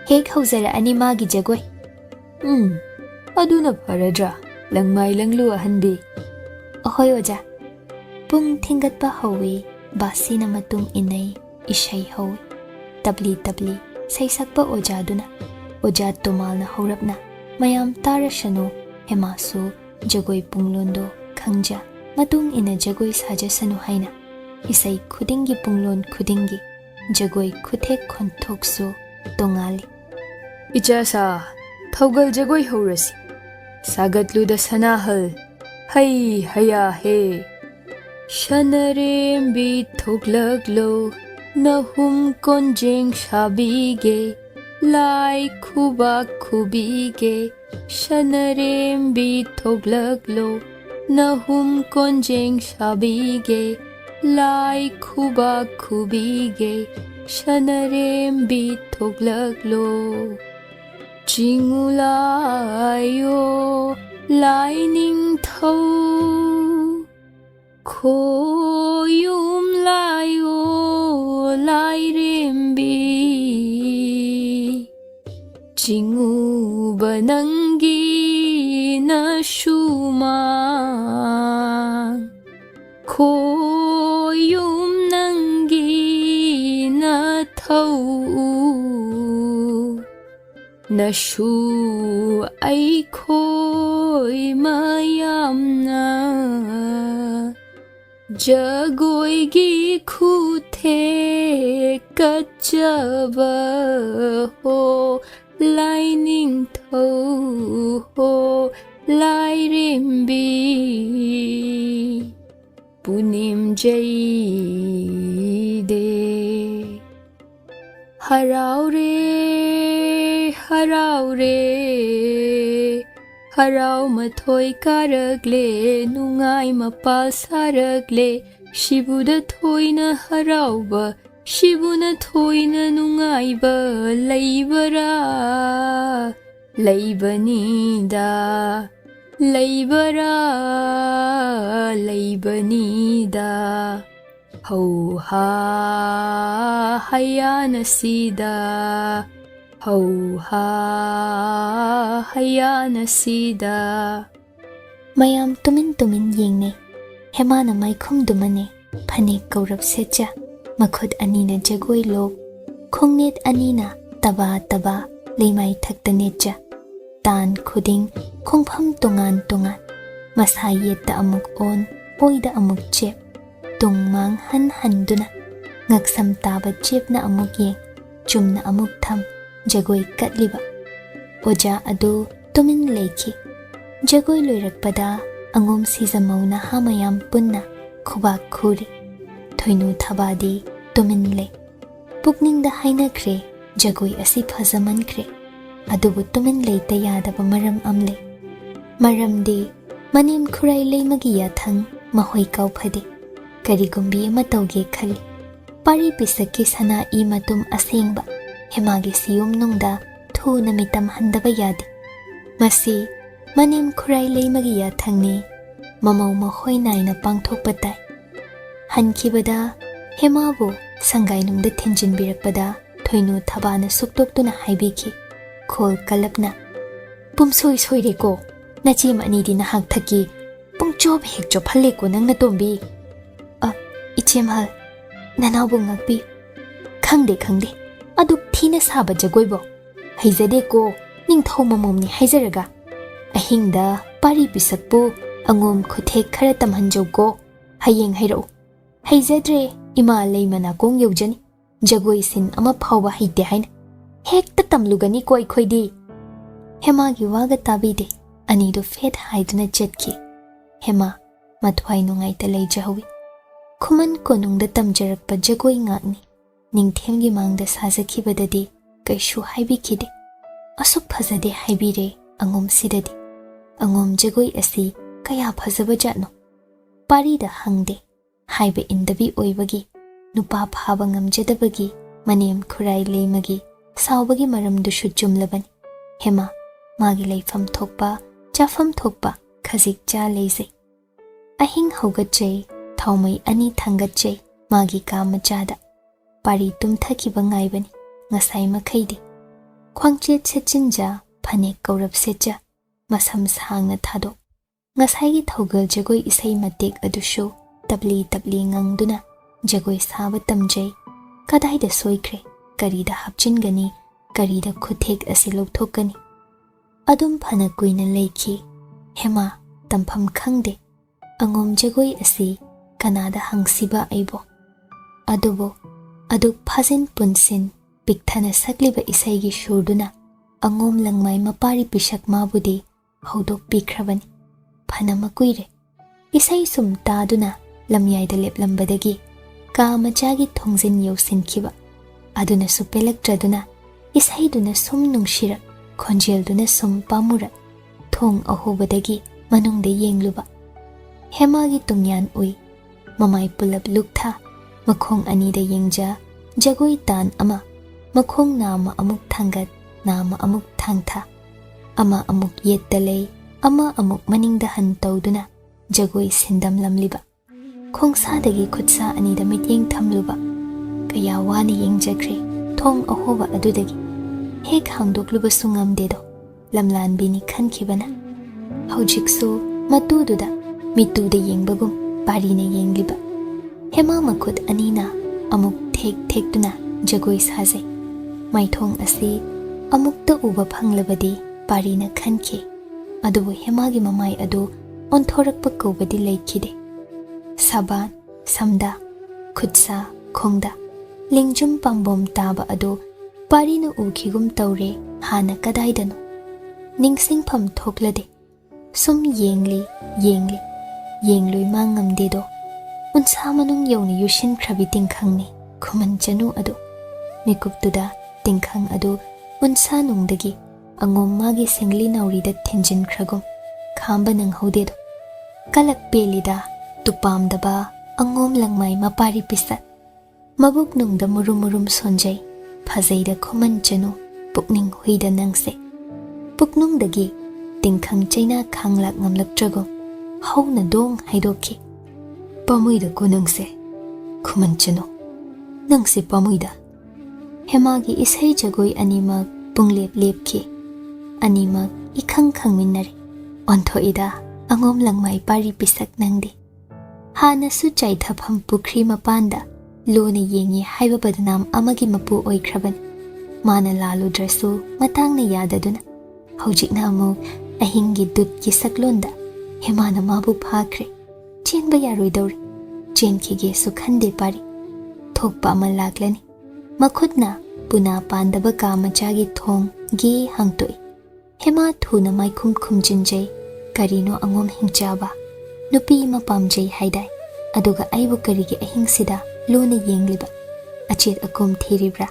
ꯍꯦꯛ ꯍꯧꯖꯔꯛꯑꯅꯤ ꯃꯥꯒꯤ ꯖꯒꯣꯏ." ꯑꯗꯨꯅ ꯐꯔꯗ꯭ꯔꯥ, ꯂꯪꯃꯥꯏ ꯂꯪꯂꯨ ꯑꯍꯟꯕꯤ꯫ "ꯑꯍꯣꯏ ꯑꯣꯖꯥ." ꯄꯨꯡ ꯊꯤꯡꯒꯠꯄ ꯍꯧꯏ, ꯕꯥꯁꯤꯅ ꯃꯇꯨꯡ ꯏꯟꯅꯩ, ꯏꯁꯩ ꯍꯧꯏ꯫ ꯇꯞꯂꯤ ꯇꯞꯂꯤ ꯁꯩꯁꯛꯄ ꯑꯣꯖꯥꯗꯨꯅ, ꯑꯣꯖꯥ ꯇꯨꯃꯥꯜꯅ ꯍꯧꯔꯞꯅ, "ꯃꯌꯥꯝ ꯇꯥꯔꯁꯅꯨ, ꯍꯦꯃꯥꯁꯨ ꯖꯒꯣꯏ ꯄꯨꯡꯂꯣꯟꯗꯣ ꯈꯪꯖ, ꯃꯇꯨꯡ ꯏꯟꯅ ꯖꯒꯣꯏ ꯁꯥꯖꯁꯅꯨ" ꯍꯥꯏꯅ ꯏꯁꯩ ꯈꯨꯗꯤꯡꯒꯤ ꯄꯨꯡꯂꯣꯟ ꯈꯨꯗꯤꯡꯒꯤ ꯖꯒꯣꯏ ꯈꯨꯊꯦꯛ ꯈꯣꯟꯊꯣꯛꯁꯨ ꯇꯣꯉꯥꯜꯂꯤ꯫ "ꯏꯆꯥꯁꯥ, ꯊꯧꯒꯜ ꯖꯒꯣꯏ ꯍꯧꯔꯁꯤ꯫ ꯁꯥꯒꯠꯂꯨꯗ ꯁꯅꯥꯍꯜ, ꯍꯩ ꯍꯌꯥ ꯍꯦ꯫ ꯁꯅꯔꯦꯝꯕꯤ ꯊꯣꯛꯂꯛꯂꯣ, ꯅꯍꯨꯝ ꯀꯣꯟꯖꯦꯡ ꯁꯥꯕꯤꯒꯦ, ꯂꯥꯏ ꯈꯨꯕꯥꯛ ꯈꯨꯕꯤꯒꯦ꯫ ꯁꯅꯔꯦꯝꯕꯤ ꯊꯣꯛꯂꯛꯂꯣ, ꯅꯍꯨꯝ ꯀꯣꯟꯖꯦꯡ ꯁꯥꯕꯤꯒꯦ, ꯂꯥꯏ ꯈꯨꯕꯥꯛ ꯈꯨꯕꯤꯒꯦ꯫ ꯁꯅꯔꯦꯝꯕꯤ ꯊꯣꯛꯂꯛꯂꯣ, ꯆꯤꯡꯉꯨ ꯂꯥꯏꯌꯣ ꯂꯥꯏ ꯅꯤꯡꯊꯧ, ꯈꯣꯌꯨꯝ ꯂꯥꯏꯌꯣ ꯂꯥꯏꯔꯦꯝꯕꯤ꯫ ꯆꯤꯡꯉꯨꯕ ꯅꯪꯒꯤ ꯅꯁꯨꯃꯥꯡ, ꯈꯣꯌꯨꯝ ꯅꯪꯒꯤ ꯅꯊꯧ꯫ ꯅꯁꯨ ꯑꯩꯈꯣꯏ ꯃꯌꯥꯝꯅ ꯖꯒꯣꯏꯒꯤ ꯈꯨꯊꯦꯛ ꯀꯠꯆꯕ ꯍꯣ ꯂꯥꯏ ꯅꯤꯡꯊꯧ ꯍꯣ ꯂꯥꯏꯔꯦꯝꯕꯤ꯫ ꯄꯨꯅꯤꯝꯖꯩꯗꯦ ꯍꯔꯥꯎꯔꯦ ꯍꯔꯥꯎꯔꯦ, ꯍꯔꯥꯎ ꯃꯊꯣꯏ ꯀꯥꯔꯛꯂꯦ, ꯅꯨꯡꯉꯥꯏ ꯃꯄꯥꯜ ꯁꯥꯔꯛꯂꯦ꯫ ꯁꯤꯕꯨꯗ ꯊꯣꯏꯅ ꯍꯔꯥꯎꯕ, ꯁꯤꯕꯨꯅ ꯊꯣꯏꯅ ꯅꯨꯡꯉꯥꯏꯕ ꯂꯩꯕꯔꯥ? ꯂꯩꯕꯅꯤꯗ, ꯂꯩꯕꯔꯥ? ꯂꯩꯕꯅꯤꯗ꯫ ꯍꯧꯍꯥ ꯍꯌꯥꯅꯁꯤꯗ, ꯍꯧꯍꯥ ꯍꯌꯥꯅꯁꯤꯗ꯫ ꯃꯌꯥꯝ ꯇꯨꯃꯤꯟ ꯇꯨꯃꯤꯟ ꯌꯦꯡꯅꯩ꯫ ꯍꯦꯃꯥꯅ ꯃꯥꯏꯈꯨꯝꯗꯨꯃꯅꯦ, ꯐꯅꯦꯛ ꯀꯧꯔꯞ ꯁꯦꯠꯆ, ꯃꯈꯨꯠ ꯑꯅꯤꯅ ꯖꯒꯣꯏ ꯂꯣꯛ, ꯈꯣꯡꯅꯦꯠ ꯑꯅꯤꯅ ꯇꯕꯥ ꯇꯕꯥ ꯂꯩꯃꯥꯏ ꯊꯛꯇ ꯅꯦꯠꯆ꯫ ꯇꯥꯟ ꯈꯨꯗꯤꯡ ꯈꯣꯡꯐꯝ ꯇꯣꯉꯥꯟ ꯇꯣꯉꯥꯟ, ꯃꯁꯥ ꯌꯦꯠꯇ ꯑꯃꯨꯛ ꯑꯣꯟ, ꯑꯣꯏꯗ ꯑꯃꯨꯛ ꯆꯦꯞ, ꯇꯨꯡ ꯃꯥꯡ ꯍꯟ ꯍꯟꯗꯨꯅ, ꯉꯛꯁꯝ ꯇꯥꯕ ꯆꯦꯞꯅ ꯑꯃꯨꯛ ꯌꯦꯡ, ꯆꯨꯝꯅ ꯑꯃꯨꯛ ꯊꯝ, ꯖꯒꯣꯏ ꯀꯠꯂꯤꯕ꯫ ꯑꯣꯖꯥ ꯑꯗꯨ ꯇꯨꯃꯤꯟ ꯂꯩꯈꯤ꯫ ꯖꯒꯣꯏ ꯂꯣꯏꯔꯛꯄꯗ ꯑꯉꯣꯝ ꯁꯤꯖꯃꯧ ꯅꯍꯥ ꯃꯌꯥꯝ ꯄꯨꯟꯅ ꯈꯨꯕꯥꯛ ꯈꯨꯔꯤ꯫ ꯊꯣꯏꯅꯨ ꯊꯕꯥꯗꯤ ꯇꯨꯃꯤꯟ ꯂꯩ꯫ ꯄꯨꯛꯅꯤꯡꯗ ꯍꯥꯏꯅꯈ꯭ꯔꯦ ꯖꯒꯣꯏ ꯑꯁꯤ ꯐꯖꯃꯟꯈ꯭ꯔꯦ, ꯑꯗꯨꯕꯨ ꯇꯨꯃꯤꯟ ꯂꯩꯇ ꯌꯥꯗꯕ ꯃꯔꯝ ꯑꯃ ꯂꯩ꯫ ꯃꯔꯝꯗꯤ ꯃꯅꯦꯝ ꯈꯨꯔꯥꯏ ꯂꯩꯃꯒꯤ ꯌꯥꯊꯪ ꯃꯍꯣꯏ ꯀꯥꯎꯐꯗꯦ꯫ ꯀꯔꯤꯒꯨꯝꯕꯤ ꯑꯃ ꯇꯧꯒꯦ ꯈꯜꯂꯤ꯫ ꯄꯥꯔꯤ ꯄꯤꯁꯛꯀꯤ ꯁꯅꯥ ꯏ ꯃꯇꯨꯝ ꯑꯁꯦꯡꯕ ꯍꯦꯃꯥꯒꯤ ꯁꯤꯌꯨꯝꯅꯨꯡꯗ ꯊꯨꯅ ꯃꯤꯇꯝ ꯍꯟꯗꯕ ꯌꯥꯗꯦ꯫ ꯃꯁꯤ ꯃꯅꯦꯝ ꯈꯨꯔꯥꯏ ꯂꯩꯃꯒꯤ ꯌꯥꯊꯪꯅꯤ, ꯃꯃꯧ ꯃꯈꯣꯏ ꯅꯥꯏꯅ ꯄꯥꯡꯊꯣꯛꯄ ꯇꯥꯏ꯫ ꯍꯟꯈꯤꯕꯗ ꯍꯦꯃꯥꯕꯨ ꯁꯪꯒꯥꯏꯅꯨꯡꯗ ꯊꯤꯟꯖꯤꯟꯕꯤꯔꯛꯄꯗ ꯊꯣꯏꯅꯨ ꯊꯕꯥꯅ ꯁꯨꯛꯇꯣꯛꯇꯨꯅ ꯍꯥꯏꯕꯤꯈꯤ, ꯈꯣꯜ ꯀꯜꯂꯞꯅ, "ꯄꯨꯝꯁꯣꯏ ꯁꯣꯏꯔꯦꯀꯣ, ꯅꯆꯦꯝ ꯑꯅꯤꯗꯤ ꯅꯍꯥꯛ ꯊꯛꯀꯤ ꯄꯨꯡꯆꯣꯞ ꯍꯦꯛ ꯆꯣꯞꯍꯜꯂꯦꯀꯣ ꯅꯪꯅ ꯇꯣꯝꯕꯤ." "ꯏꯆꯦꯝꯍꯜ, ꯅꯅꯥꯎꯕꯨ ꯉꯥꯛꯄꯤꯌꯨ꯫ ꯈꯪꯗꯦ ꯈꯪꯗꯦ, ꯑꯗꯨꯛ ꯊꯤꯅ ꯁꯥꯕ ꯖꯒꯣꯏꯕꯣ ꯍꯩꯖꯗꯦꯀꯣ, ꯅꯤꯡꯊꯧ ꯃꯃꯧꯅꯤ ꯍꯥꯏꯖꯔꯒ꯫ ꯑꯍꯤꯡꯗ ꯄꯥꯔꯤ ꯄꯤꯁꯛꯄꯨ ꯑꯉꯣꯝ ꯈꯨꯊꯦꯛ ꯈꯔ ꯇꯝꯍꯟꯖꯧꯀꯣ, ꯍꯌꯦꯡ ꯍꯩꯔꯛꯎ꯫ ꯍꯩꯖꯗ꯭ꯔꯦ, ꯏꯃꯥ ꯂꯩꯃ ꯅꯥꯀꯣꯡ ꯌꯧꯖꯅꯤ, ꯖꯒꯣꯏ ꯁꯤꯟ ꯑꯃ ꯐꯥꯎꯕ ꯍꯩꯇꯦ ꯍꯥꯏꯅ ꯍꯦꯛꯇ ꯇꯝꯂꯨꯒꯅꯤꯀꯣ ꯑꯩꯈꯣꯏꯗꯤ." ꯍꯦꯃꯥꯒꯤ ꯋꯥꯒ ꯇꯥꯕꯤꯗꯦ, ꯑꯅꯤꯗꯨ ꯐꯦꯠ ꯍꯥꯏꯗꯨꯅ ꯆꯠꯈꯤ꯫ ꯍꯦꯃꯥ ꯃꯊ꯭ꯋꯥꯏ ꯅꯨꯡꯉꯥꯏꯇ ꯂꯩꯖꯍꯧꯏ꯫ ꯈꯨꯃꯟ ꯀꯣꯅꯨꯡꯗ ꯇꯝꯖꯔꯛꯄ ꯖꯒꯣꯏ ꯉꯥꯛꯅꯤ, ꯅꯤꯡꯊꯦꯝꯒꯤ ꯃꯥꯡꯗ ꯁꯥꯖꯈꯤꯕꯗꯗꯤ ꯀꯩꯁꯨ ꯍꯥꯏꯕꯤꯈꯤꯗꯦ꯫ asuk phajade haibire angom sidadi angom jagoi asi kaya phajaba jatno pari da hangde haibe indabi oibagi nupa phaba ngamjadabagi manem khurai leimagi saubagi maramdushu jumlabani hema magi leifam thokpa chafam thokpa khajik cha leizai ahing haugatjai thaumai ani thangatjai magi ka machada pari tumthakiba ngaibani ngasai makhaidi khwangchet sechinja phane kaurap secha masam sangna thado ngasai gi thogal jagoi isai matek adushu tabli tabli ngangduna jagoi saba tamjai kadai da soikre karida hapchingani karida khuthek asi lokthokani adum phana kuina leikhi hema tampham khangde angom jagoi asi kanada hangsiba aibo adubo aduk phajin punsin pikthana sakliba isai gi shurduna angom langmai mapari pisak mabudi hodok pikhrabani phana makuire isai sum taduna lamyai da leplambadagi ka machagi thongjin yausinkhiba aduna supelakraduna isai duna sum nungshira khonjel duna sum pamura thong ahobadagi manungde yengluba hema gi tungyan ui mamai pulap luktha makhong ani da yengja jagoi tan ama makhong nama amuk thangat nama amuk thangtha ama amuk yettalei ama amuk maningda han tawduna jagoi sindam lamliba khongsa dagi khutsa ani da mityeng thamluba kaya wani yengjakre thong ahoba adudagi hek hangdokluba sungam dedo lamlan bini khankhibana haujiksu matududa mituda yengbagum parina yengliba hema makhut anina amuk thek thekduna jagoi sajai maithong asi amukta uba phanglabadi parina khankhe adubu hema gi mamai adu onthorakpa kobadi leikhide saban samda khutsa khongda lingjum pambom taba adu parina ukhigum tawre hana kadaidano ningsingpham thoklade sum yengli yengloi mangamde do unsa manung yawni yushin khrabi tingkhangni Khuman Chanu adu mikuptuda Tingkhang adu unsa nungdagi angom magi singli naurida thinjin khragum khamba nang hodedo kalak pelida tupamdaba angom langmai mapari pisat mabuk nungda murum sonjai phajaida Khuman Chanu pukning huida nangse puknungdagi Tingkhang chaina khanglak ngamlaktragum hauna dong haidokhi pamuida kunangse Khuman Chanu nangse pamuida hemagi isai jagoi animak punglep lepki animak ikhang khangminnari onthoida angom langmai pari pisak nangdi hana su chaithafam pukri mapanda lona yengi haiba badnam amagi mapu oikhraban mana laludrasu matangna yadaduna haujikna amu ahingi dutki saklonda hemana mabu phakre chenba yaroidori chenkhige su khande pari thokpa ama laklani makhutna puna pandaba ka machagi thong ge hangtoi hema thuna maikhum khumjinjai karino angom hingchaba nupi ma pamjai haidai aduga aibu karige ahingsida lona yengliba achet akom thiribra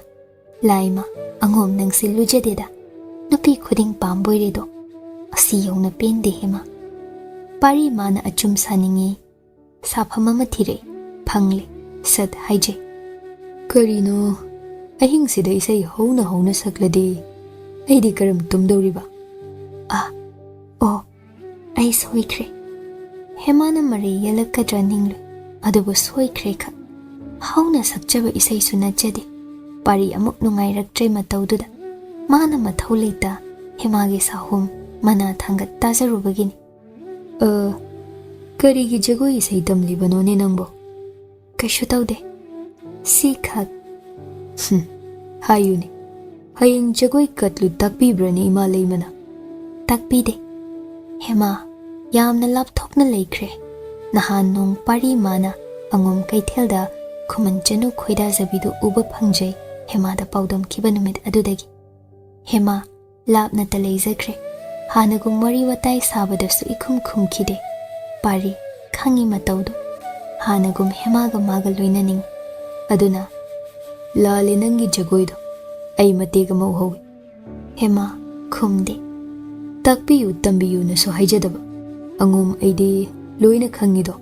laima angom nangsi lujadeda nupi khuding pamboiredo asi yongna pende hema pari mana achum saningi saphama mathire phangle sat haije karino ahingsida isai hona saklade aidi karam tumdoriba o ai soikre hemana mari yalakadra ninglu adubu soikre kha hauna sakjaba isai sunachade pari amuk nungai raktre mataududa mana mathau leita hemagi sahum mana thangat tajarubagini karigi jagoi isai tamlibano ne nangbo kaishu taude si khak hayuni haying jagoi katlu takbibrani ima leimana takbide hema yamna lapthokna leikre nahan nong pari mana angom kaithelda Khuman Chanu khoida zabidu uba phangjai hema da paudam khiba numit adudagi hema lapna talaijakre hanagum mari watai sabadasu ikhum khumkhide pari khangi mataudu hanagum hema ga maga loinaning aduna lale nangi jagoido ai matega mau howi hema khumde. Takpiyu tambiyu na so haijadaba. Angum aidi loina khangido.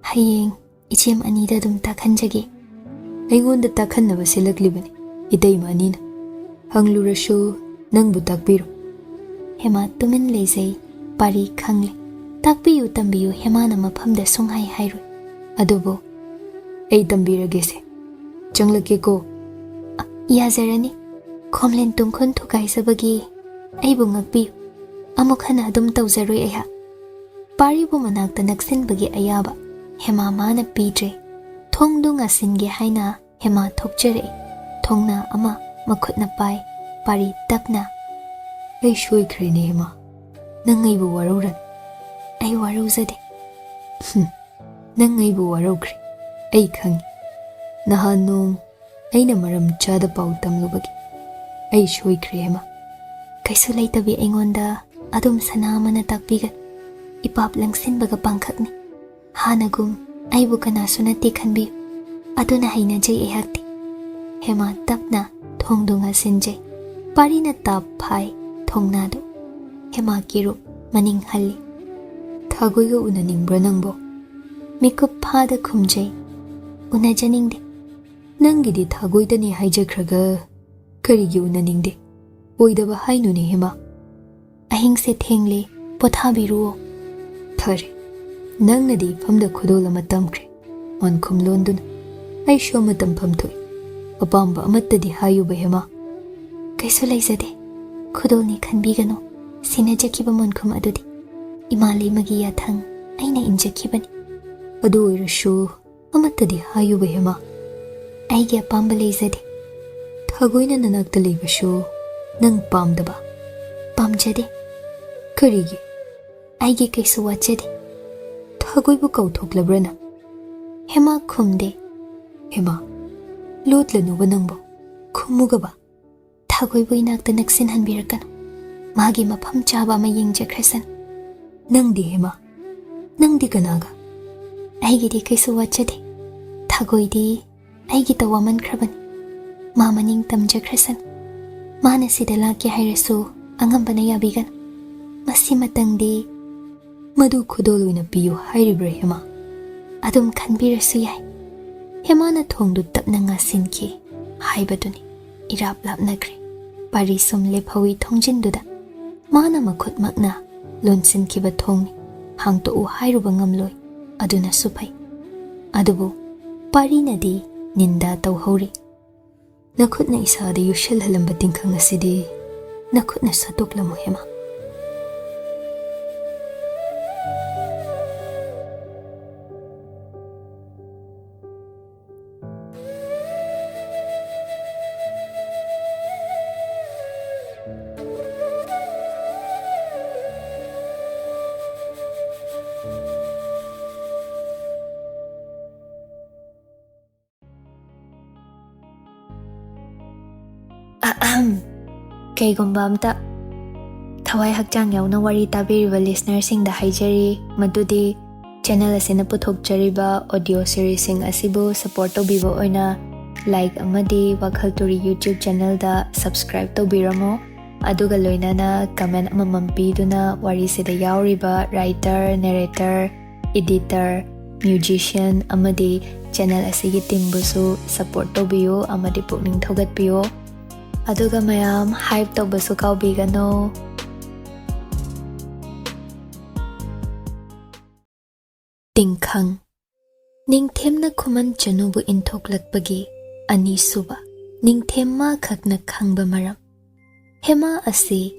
Hayeng ichem anida dum takhanjage. Aingonda takhannaba silaklibani. Itaima anina. Hanglurashu nangbu takpiru. Hema tumin lezai pari khangle. Takpiyu tambiyu hema na mafamda sunghai hairu. Adobo ai tambiragese. Changlake ko. Yazarani. Khomlen tungkhon thukai sabagi aibu ngakpiyu. Amukhana adum tawzaroi aiha. Paribu manakta naksinbagi ayaba hema mana pidre. Thongdu ngasinge haina hema thokjare. Thongna ama makhutna pai pari tapna. Ai shoikrene hema. Nang aibu warauran. Ai warauzade. Nang aibu waraukri. Ai khangi. Nahanong aina maram chada pau tamlubagi. Ai shoikre hema. Kaisu laitabi aingonda adum sanamana takpigat. Ipap langsinbaga pangkhakni. Hanagum aibu kanasu nate khanbiyu. Aduna hainajai aihakti. Hema tapna thongdu ngasinjai. Parina tap phai thongnadu. Hema kiru maning halli. Thagoiga unaningbra nangbo. Mikup phada khumjai. Unajaningde. Nangidi thagoidani haijakraga karigi unaningde. Oidaba hainuni hema. Ahingse thengle pothabiruo. Thare. Nangnadi famda khudol ama tamkre. On khumlonduna. Ai sho matam famthoi. Apamba amattadi hayuba hema. Kaisu laizade. Khudolni khanbigano. Sinajakiba monkhum adudi. Imali magi yathang aina injakibani. Adu oirashu amattadi hayuba hema. Aige apamba laizade. Thagoina nanakta leibashu nang pamdaba. Pamjade. Karigi. Aige kaisu wachade. Thagoibu kauthoklabrana. Hema khumde. Hema. Lotlanuba nangbo. Khumugaba. Thagoibu inakta naksin hanbirakano. Magi mafam chaba ama yengjakrasan. Nangdi hema. Nangdi kanaga. Aigidi kaisu wachade. Thagoidi aigi tawaman krabani. Mama Ningthemgi. Mana sida laki hairasu angambana yabigan. Masi matangdi. Madu khudol uina piyu hairibra hema. Adum khanbirasu yai. Hema na thongdu tapna ngasinki. Haibaduni. Irap lapnagre. Pari sum lephawi thongjinduda. Mana makhut makna. Lonsin kiba thongni. Hangto u hairuba ngamloi. Aduna supai. Adubu. Pari nadi ninda tauhori. Nakhutna isada yushal halamba tingkhang asidi. Nakhutna satoklamu hema. Kaigumba amta thawai hakchang yauna wari tabiriba listener sing da haijari madudi channel asina puthokjariba audio series sing asibu support tobibo oina like amadi WakhaL Turi YouTube channel da subscribe tobiramo aduga loinana comment amamam piduna wari sida yauriba writer narrator editor musician amadi channel asigi team busu support tobiyo amadi pukning thogatpiyo aduga mayam hype tobasu kaubigano. Tingkhang. Ningthemna Khuman Chanubu inthoklakpagi ani suba Ningthemma khakna khangba maram. Hema asi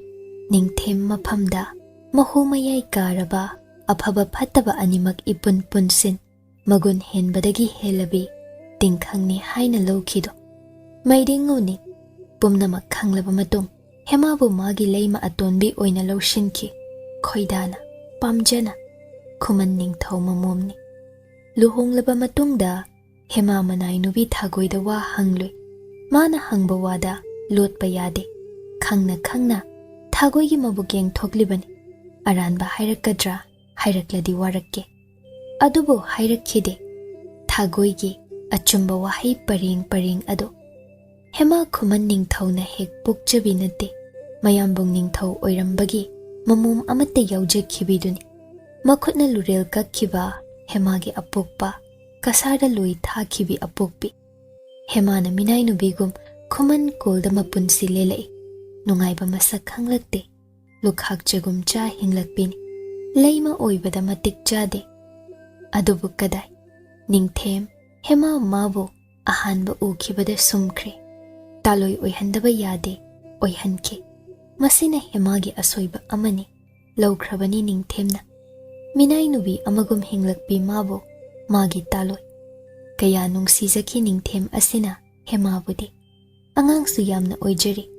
Ningthem mafamda mahumayai karaba afaba phataba animak ipun punsin magun henbadagi helabi Tingkhangni haina lawkhido. Maidinguni pumnamak khanglaba matung Hemabu magi leima atonbi oina lawshinki khoidana pamjana Khuman ningthau mamomni. Luhonglaba matungda Hema manai nubi thagoida wa hangloi. Mana hangba wada lotpa yade. Khangna thagoigi mabukeng thoklibani. Aranba hairakadra hairakladi warakke. Adubo hairakhide. Thagoigi achumba wahai paring ado. Hema Khuman ningthau na hek pukjabi nate. mayambong ningthau oirambagi mamum amatte yaujekibiduni makhutna lurel kakkiba hemagi apokpa kasarda loi thakibi apokpi hemana minai nubigum Khuman kolda mapunsi lelai nungaiba masak khanglakte lukhak jagum cha hinglakpini leima oibada matik chade adubu kadai Ningthem hema mabo ahanba ukhibada sumkhre taloi oihandaba yade oihanke masina hemagi asoiba amani lawkhrabani Ningthemna minai nubi amagum hinglakpi mabo magi taloi kaya nungsizaki Ningthem asina hemabudi angang yamna oijari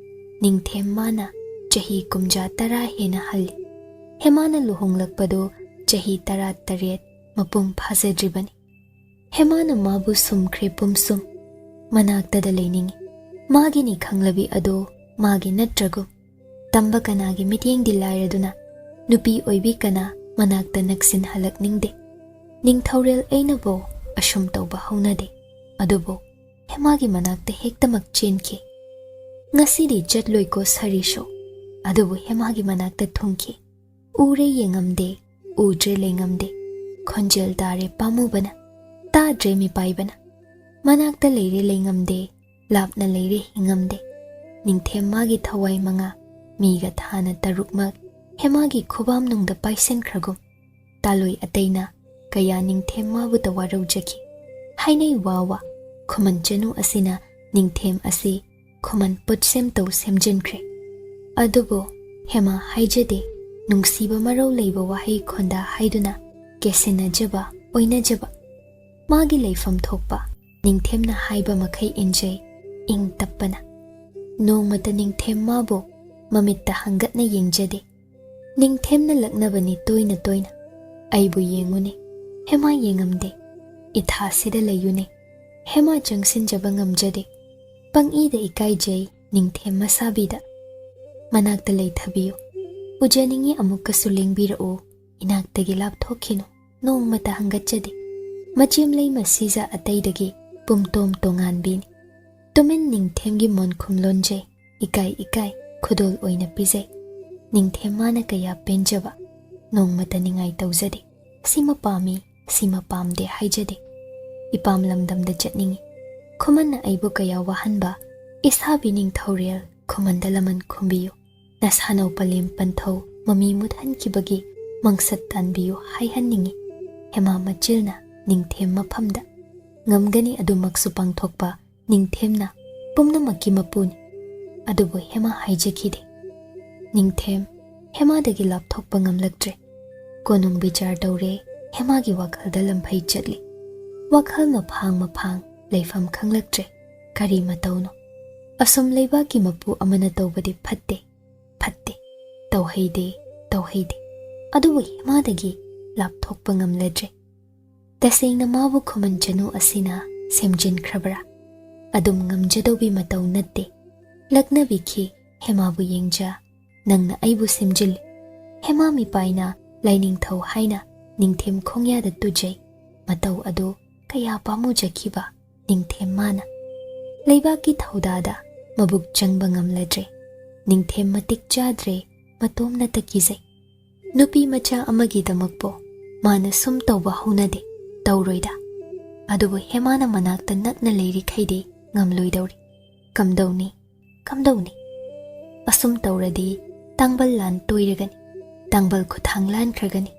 Ningthem mana chahi kumja tara hena halli hemana luhonglakpado chahi tara taret mapung phazadribani hemana mabu sumkhre pumsum manaktada leiningi magini khanglabi ado magi natragu tamba kanagi mityeng dilairaduna nupi oibi kana manakta naksin halakningde ningthaurel ainabo ashum tawba haunade adubo hemagi manakta hektamak chenki ngasidi chatloi ko sarisho adubu hemagi manakta thungki ure yengamde ujre lengamde khonjel dare pamubana ta dremi paibana manakta leire lengamde lapna leire hingamde Ningthem magi thawai manga miga thana tarukmak hemagi khubam nungda paisen khragum taloi ataina kaya Ningthem mabu tawarau jaki hainai wawa Khuman Chanu asina Ningthem asi Khuman putsem tau semjinkre adubo hema haijade nungsiba marau leiba wahai khonda haiduna kesena jaba oina jaba magi leifam thokpa Ningthemna haiba makhai enjai ing tappana nongmata Ningthem mabo mamitta hangatna yengjade Ningthemna laknabani toina toina aibu yengune hema yengamde ithasida layune hema jangsin jaba ngamjade pangida ikaijai Ningthem masabida manakta leithabiyo ujaningi amukka sulengbirao inaktagi lapthokhino nongmata hangatjade machem lei masiza ataidagi pumtom tonganbini tumen Ningthemgi monkhum lonjai ikai Khudol oina pizai Ningthem mana kaya penjaba nongmata ningai tawjade sima pami sima pamde haijade ipam lamdamda chatningi Khuman na aibu kaya wahanba isabi ningthaurel Khuman dalaman khumbiyo nashanau palim panthau mami muthan kibagi mangsat tanbiyo haihanningi hema machilna Ningthem maphamda ngamgani adumaksu pangthokpa Ningthemna pumnamakki mapuni adubo hema haijakide Ningthem hemadagi lapthokpa ngamlaktre konung bichar tawre hemagi wakhalda lamphai chatli wakhal maphang leifam khanglaktre kari matauno asum leibaki mapu amana tawbadi phatte tawheide adubu hemadagi lapthokpa ngamladre tasengna mabu Khuman Chanu asina semjin khrabra adum ngamjadobi matau natte laknabikhi hemabu yengja nangna aibu semjil hema mi paina laining thau haina Ningthem khongya da tujai matau ado kaya pamu jakhiba Ningthem mana leibaki thaudada mabuk changba ngamladre Ningthem matik chadre matomna takizai nupi macha amagi damakpo mana sum tawba haunade tawroida adubu hemana manakta nakna leiri khaide ngamloidawri kamdawni asum tawradi tangbal lan toiragani tangbal khuthang lan khragani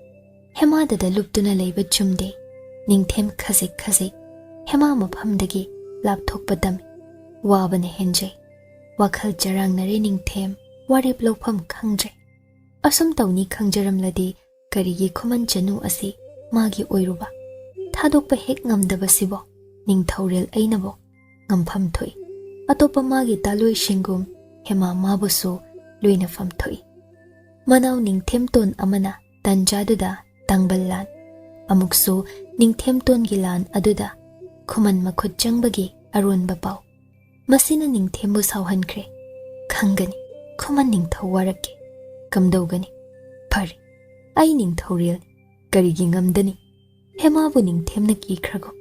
hemadada luptuna leiba chumde Ningthem khazik hema maphamdagi lapthokpa dami wabana henjai wakhal charangnare Ningthem warep lawpham khangdre asum tawni khangjaramladi karigi Khuman Chanu asi magi oiruba thadokpa hek ngamdabasibo Ningthaurel ainabo ngampham thoi atopa magi taloi shingum hema mabusu loina pham thoi manau Ningthem ton amana tanjaduda tangballan amuksu Ningthem ton gilan aduda Khuman makhut changbagi aronba pau masina Ningthembu sauhankre khangani Khuman Ningthau warake kamdogani phari ai Ningthaurel karigi ngamdani hemabu Ningthemna kikhrago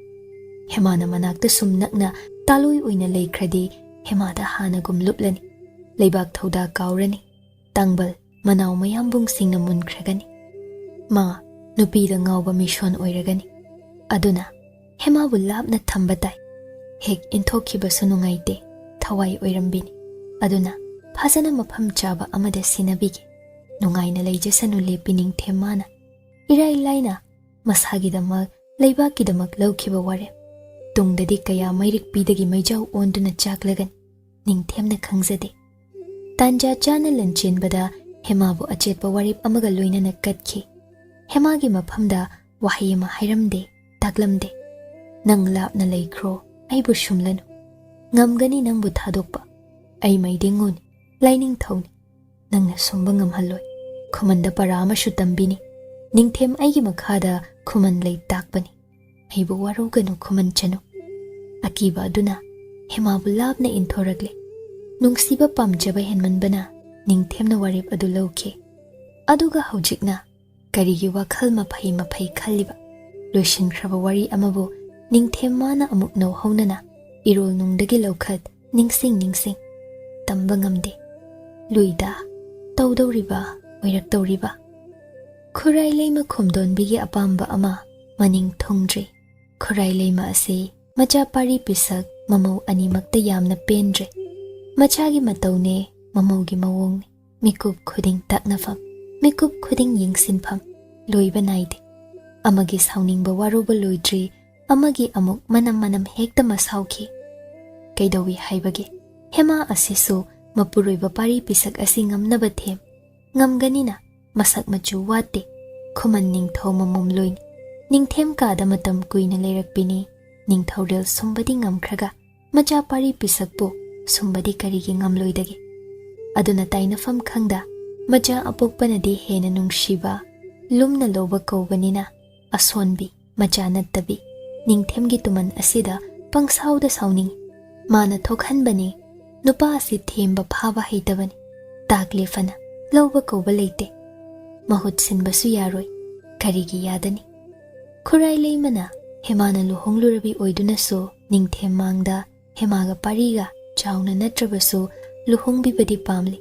hemana manakta sumnakna taloi oina leikradi hemada hanagum luplani leibak thauda kaurani Tangbal Manau mayambung singna munkragani. Ma nupida ngawba mission oiragani. Aduna Hema bu labna thambatai. Hek intokhiba sunungaite thawai oirambini. Aduna phasana mafam chaba amada sinabigi. Nungaina leijasanu lepi Ningthemana. Irai laina masagidamak leibakidamak laukhiba ware. Tungdadi kaya mairik pidagi maijau onduna chaklagan. Ningthemna khangzade. Tanja chana Lanchenbada Hema bu achetpa warip amaga loinana katkhi. Hema gi mafamda wahay ma hairamde taklamde. Nang lapna leikro aibu shumlanu. Ngamgani nang bu thadokpa. Ai maidinguni laining thawni. Nang na sumba ngamhaloi. Khumanda parama shutambini. Ningthem aigi makhada Khuman lay takbani. Aibu waruganu Khuman Chanu. Akiba aduna Hema bu labna inthoragle. Nungsiba pamjaba henmanbana Ningthemna warip adu lawkhe. Aduga haujikna karigi wakhal maphai khaliba. Loishinkraba wari amabu Ningthemana amuk nau haunana irol nungdagi lawkhat ningsing. Tamba ngamde. Luida tawdawriba oiraktawriba. Khurai leima khumdonbigi apamba ama maning thongdre. Khurai leima ase macha pari pisak mamau animakta yamna pendre. Machagi matawne mamaugi mawongni. Mikup khuding taknafam. Mikup khuding yingsinfam. Loiba naide. Amagi sauningba waruba loidri. Amagi amuk manam hekta masawki. Kaidawi haibagi. Hema asisu mapuroiba pari pisak asi ngamnaba them. Ngamganina masak machu wate. Khuman ningthaw mamum loini. Ningthem kada matam kuina leirakpini. Ningthawrel sumbadi ngamkhraga. Macha pari pisakpo sumbadi karigi ngamloidagi. Aduna tainafam khangda. Macha apokpanadi hena nungshiba. Lumna loba kauganina. Asonbi macha nattabi. Ningthemgi tuman asida pangsawda sawning. Mana thokhanbani. Nupa asi themba phaba heitabani. Takle fana loba kauba leite. Mahut sinbasu yaroi. Karigi yadani. Khurai leimana Hemana luhonglurabi oidunaso Ningthem mangda Hemaga pariga chauna natrabaso luhongbibadi pamli.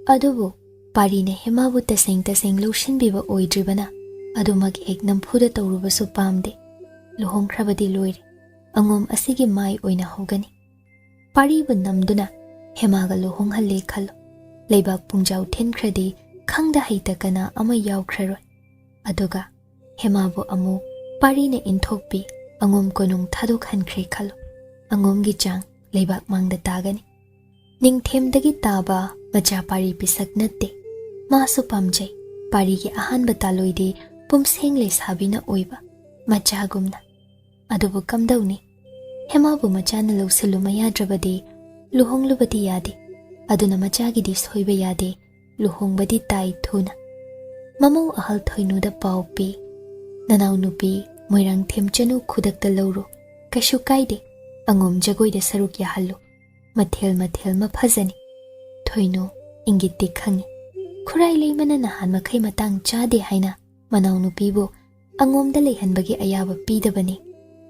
Adubu parina Hemabu taseng lushinbiba oidribana. Adumag hek namphuda tawrubaso pamde. Luhongkrabadi loire. Angom asigi mai oina hogani. Paribu namduna Hemaga luhonghalle khalo. Leibak pungjau thenkradi khangda heitakana ama yaukhraroi. Aduga Hemabu amu parina inthokpi angom konung thadok hankhre khalo. Angom gi chang leibak mangda tagani. Ningthemdagi taba macha pari pisak natte. Masu pamjai pari gi ahanba taloide pumseng le sabina oiba. Macha gumna. Adubu kamdawni. Hemabu machana lawsalu mayadrabadi luhonglubadi yade. Aduna machagidi soiba yade luhongbadi tai thuna. Mamau ahal thoinuda paupi. Nanaw nupi moirang Chanu khudakta lawro. Kashu kaide. Angom jagoida saruk yahallo. Mathel mafazani. Thoinu ingiti khangi. Khurai leimana nahan makai matang chade haina. Manaw nupibo angomda leihanbagi ayaba pidabani.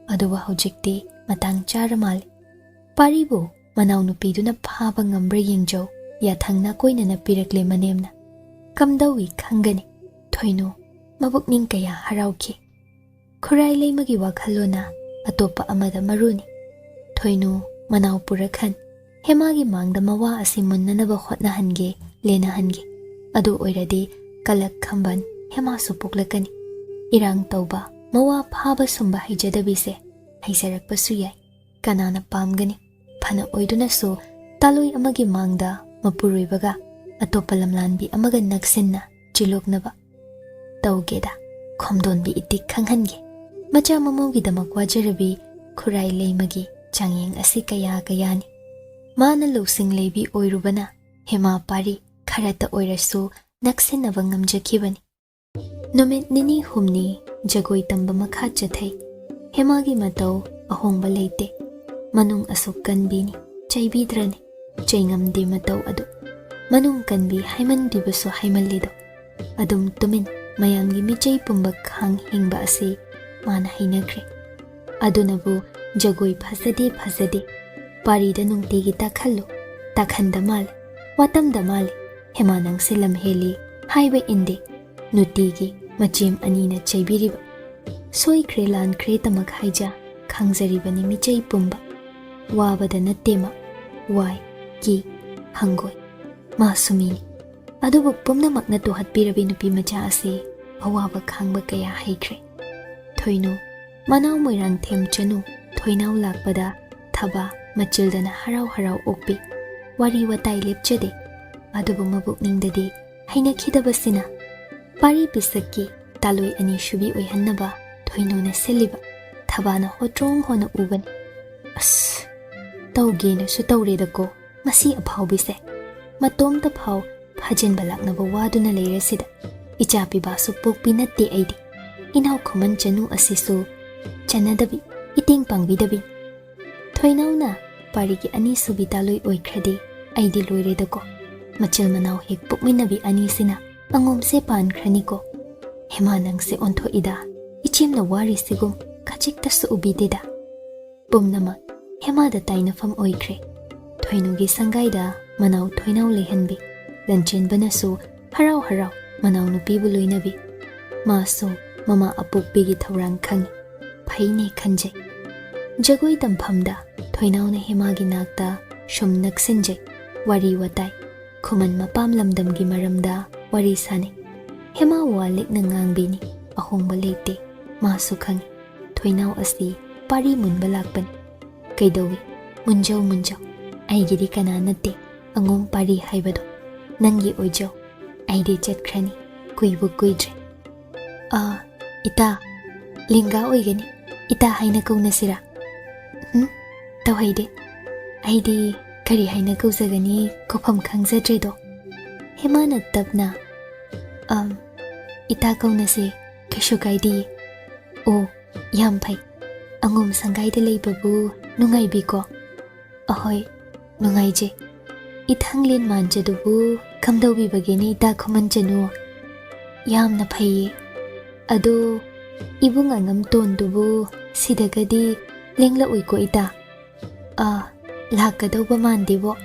Aduwa haujikti matang charamali. Paribo manaw nupiduna phaba ngambra yengjaw. Yathangna koina na pirakle manemna. Kamdawi khangani. Thoinu mabukning kaya harawki. Khurai leimagi wakhalona atopa amada maruni. Thoinu manaw purakhan. Hemagi mangda mawa asi munnanaba hotnahange lenahange. Adu oiradi kalak khamban Hema supuklakani. Irang tauba mawa phaba sumba haijadabise haisarakpasu yai. Kanana pamgani. Phana oiduna so taloi amagi mangda mapuroibaga atopa lamlanbi amaga naksinna chiloknaba. Taugeda khomdonbi itik khanghange. Macha mamawgi damak wajarabi Khurai leimagi changyeng asi kayani. Mana losing leibi oirubana Hema pari kharata oirasu naksinaba ngamjakibani. Numit nini humni jagoi tamba makha chathai. Hemagi matau ahongba leite. Manung asuk kanbini chaibidrani. Chaingamdi matau adu. Manung kanbi haimandibaso haimallido. Adum tumin mayamgi mijay pumbak hang hingba asi mana hinagre. Adunabu jagoi phasade. Parida nungtigi takhallo. Takhanda male. Watamda male. Hema nangse lam heli haiba indi nutigi machim anina chaibiriba soi khre lan khre tamak haija khangjaribani michai pumba wabada nattema wai ki hangoi masumini adubu pumnamak na tuhatpirabi nupi macha ase awaba khangba kaya haikre thoinu manau moirang them chanu thoinau lakpada thaba machildana harau harau okpi wari watai lepchade adubu mabuk ningdadi haina khidabasina pari pisakki taloi ani shubi oihannaba thoinu na seliba thabana hotrong hona ubani as tawgena su tawredako masi aphaubise matom ta phau phajin balaknaba waduna leiresida ichapi basu pokpi natte aidi inau Khuman Chanu asisu chanadabi iting pangbidabi thoinauna parigi ani subi taloi oikrade aidi loiredako machil manau hek pokminabi ani sina angomse pan khraniko hemanang se ontho ida ichimna wari sigum khachikta su ubidida pumnama hemada tainafam oikre thoinugi sangaida manau thoinau lehanbi Lanchenba su harau harau manau nupibu loinabi maso mama apukbigi thaurang khangi phaine khanje jagoi tamphamda thoinauna hemagi nakta shum naksinje wari watai Khuman mapam lamdamgi maramda wari sane hema walik na ngangbini ahongba leite masu khangi thoinau asi pari munba lakpan kaidawi munjau aigidi kana natte angom pari haibado nangi ojo aide chatkrani kuibu kuidre ita linga oigani ita haina kaunasira tawhaide aide kari haina kauzagani kopham khangzadredo hemana tapna ita kaunase kashu kaidi o yam phai angom sangaide leibabu nungai biko ahoi nungai je ithanglin manjadubu kamdaubi bageni ita Khuman Chanu yamna phaiye ado ibung angam tondubu sidagadi lengla oiko ita lakadauba mandebo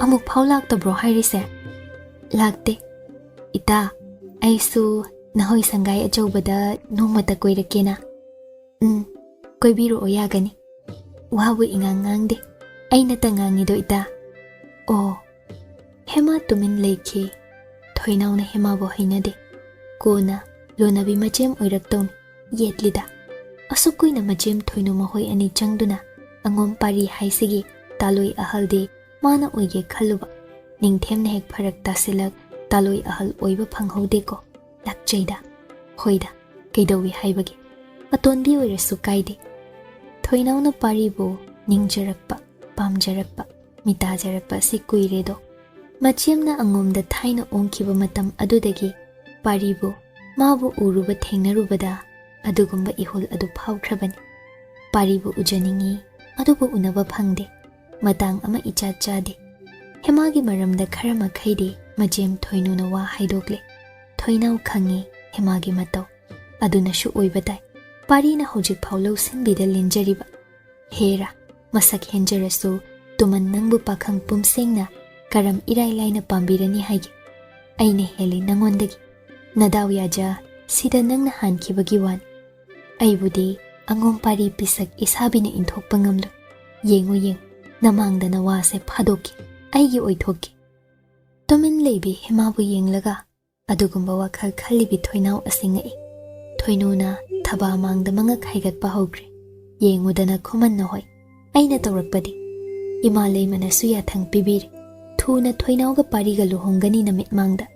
amuk phau laktabro hairise lakte ita aisu nahoi sangai achaubada nomata koirakena koibiro oyagani wabu ingangangde aina tangangido ita hema tumin leikhi thoinauna hema bo hainade kona lonabi machem oiraktong yetlida asukuina machem thoinu mahoi ani changduna angom pari haisigi taloi ahalde mana oige khaluba ningthemna hek pharak tasilak taloi ahal oiba phanghode ko lakcheida hoida keidawi haibagi atonbi oiresu kaide thoinauna pari bo ningjarakpa pamjarakpa mitajarakpa si kuiredo machemna angomda thaina ongkiba matam adudagi paribu mabu uruba thengnarubada adugumba ihul adu phaukrabani paribu ujaningi adubu unaba phangde matang ama icha chade hemagi maramda kharama khaide machem thoinuna wa haidokle thoinau khangi hemagi matau aduna shu oibatai parina hojik phaulo sinbida lenjariba hera masak henjarasu tuman nangbu pakhang pumsengna karam irai laina pambirani haigi aine heli nangondagi nadaw yaja sida nangna hankibagi wan aibudi angom pari pisak isabina inthokpa ngamlo yengu yeng namangdana wase phadoki aigi oithoki tomin leibi hemabu yenglaga adugumba wakhal khalibi thoinau asingai thoinuna thaba mangda manga khaigatpa hogre yengudana Khuman na hoi aina tawrakpadi imalei manasu yathang pibiri thuna thoinauga pariga luhongani namit mangda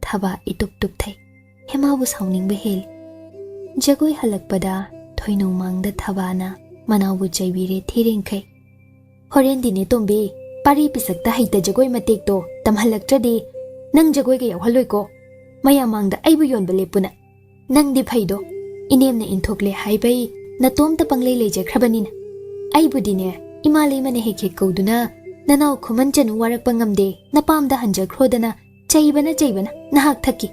thaba itup tuk thai hemabu sauningba heli jagoi halakpada thoinu mangda thabana manaubu chaibire thirengkai horendine tombe pari pisakta haita jagoi matek to tamhalaktradi nang jagoi ga yawhaloi ko maya mangda aibu yonba lepuna nangdi phaido inemna inthokle haibai natomta panglei lejakhrabani aibudine imalei mane hekhe kauduna nanau Khuman Chanu warakpa ngamde napamda hanjakrodana chaibana nahak thaki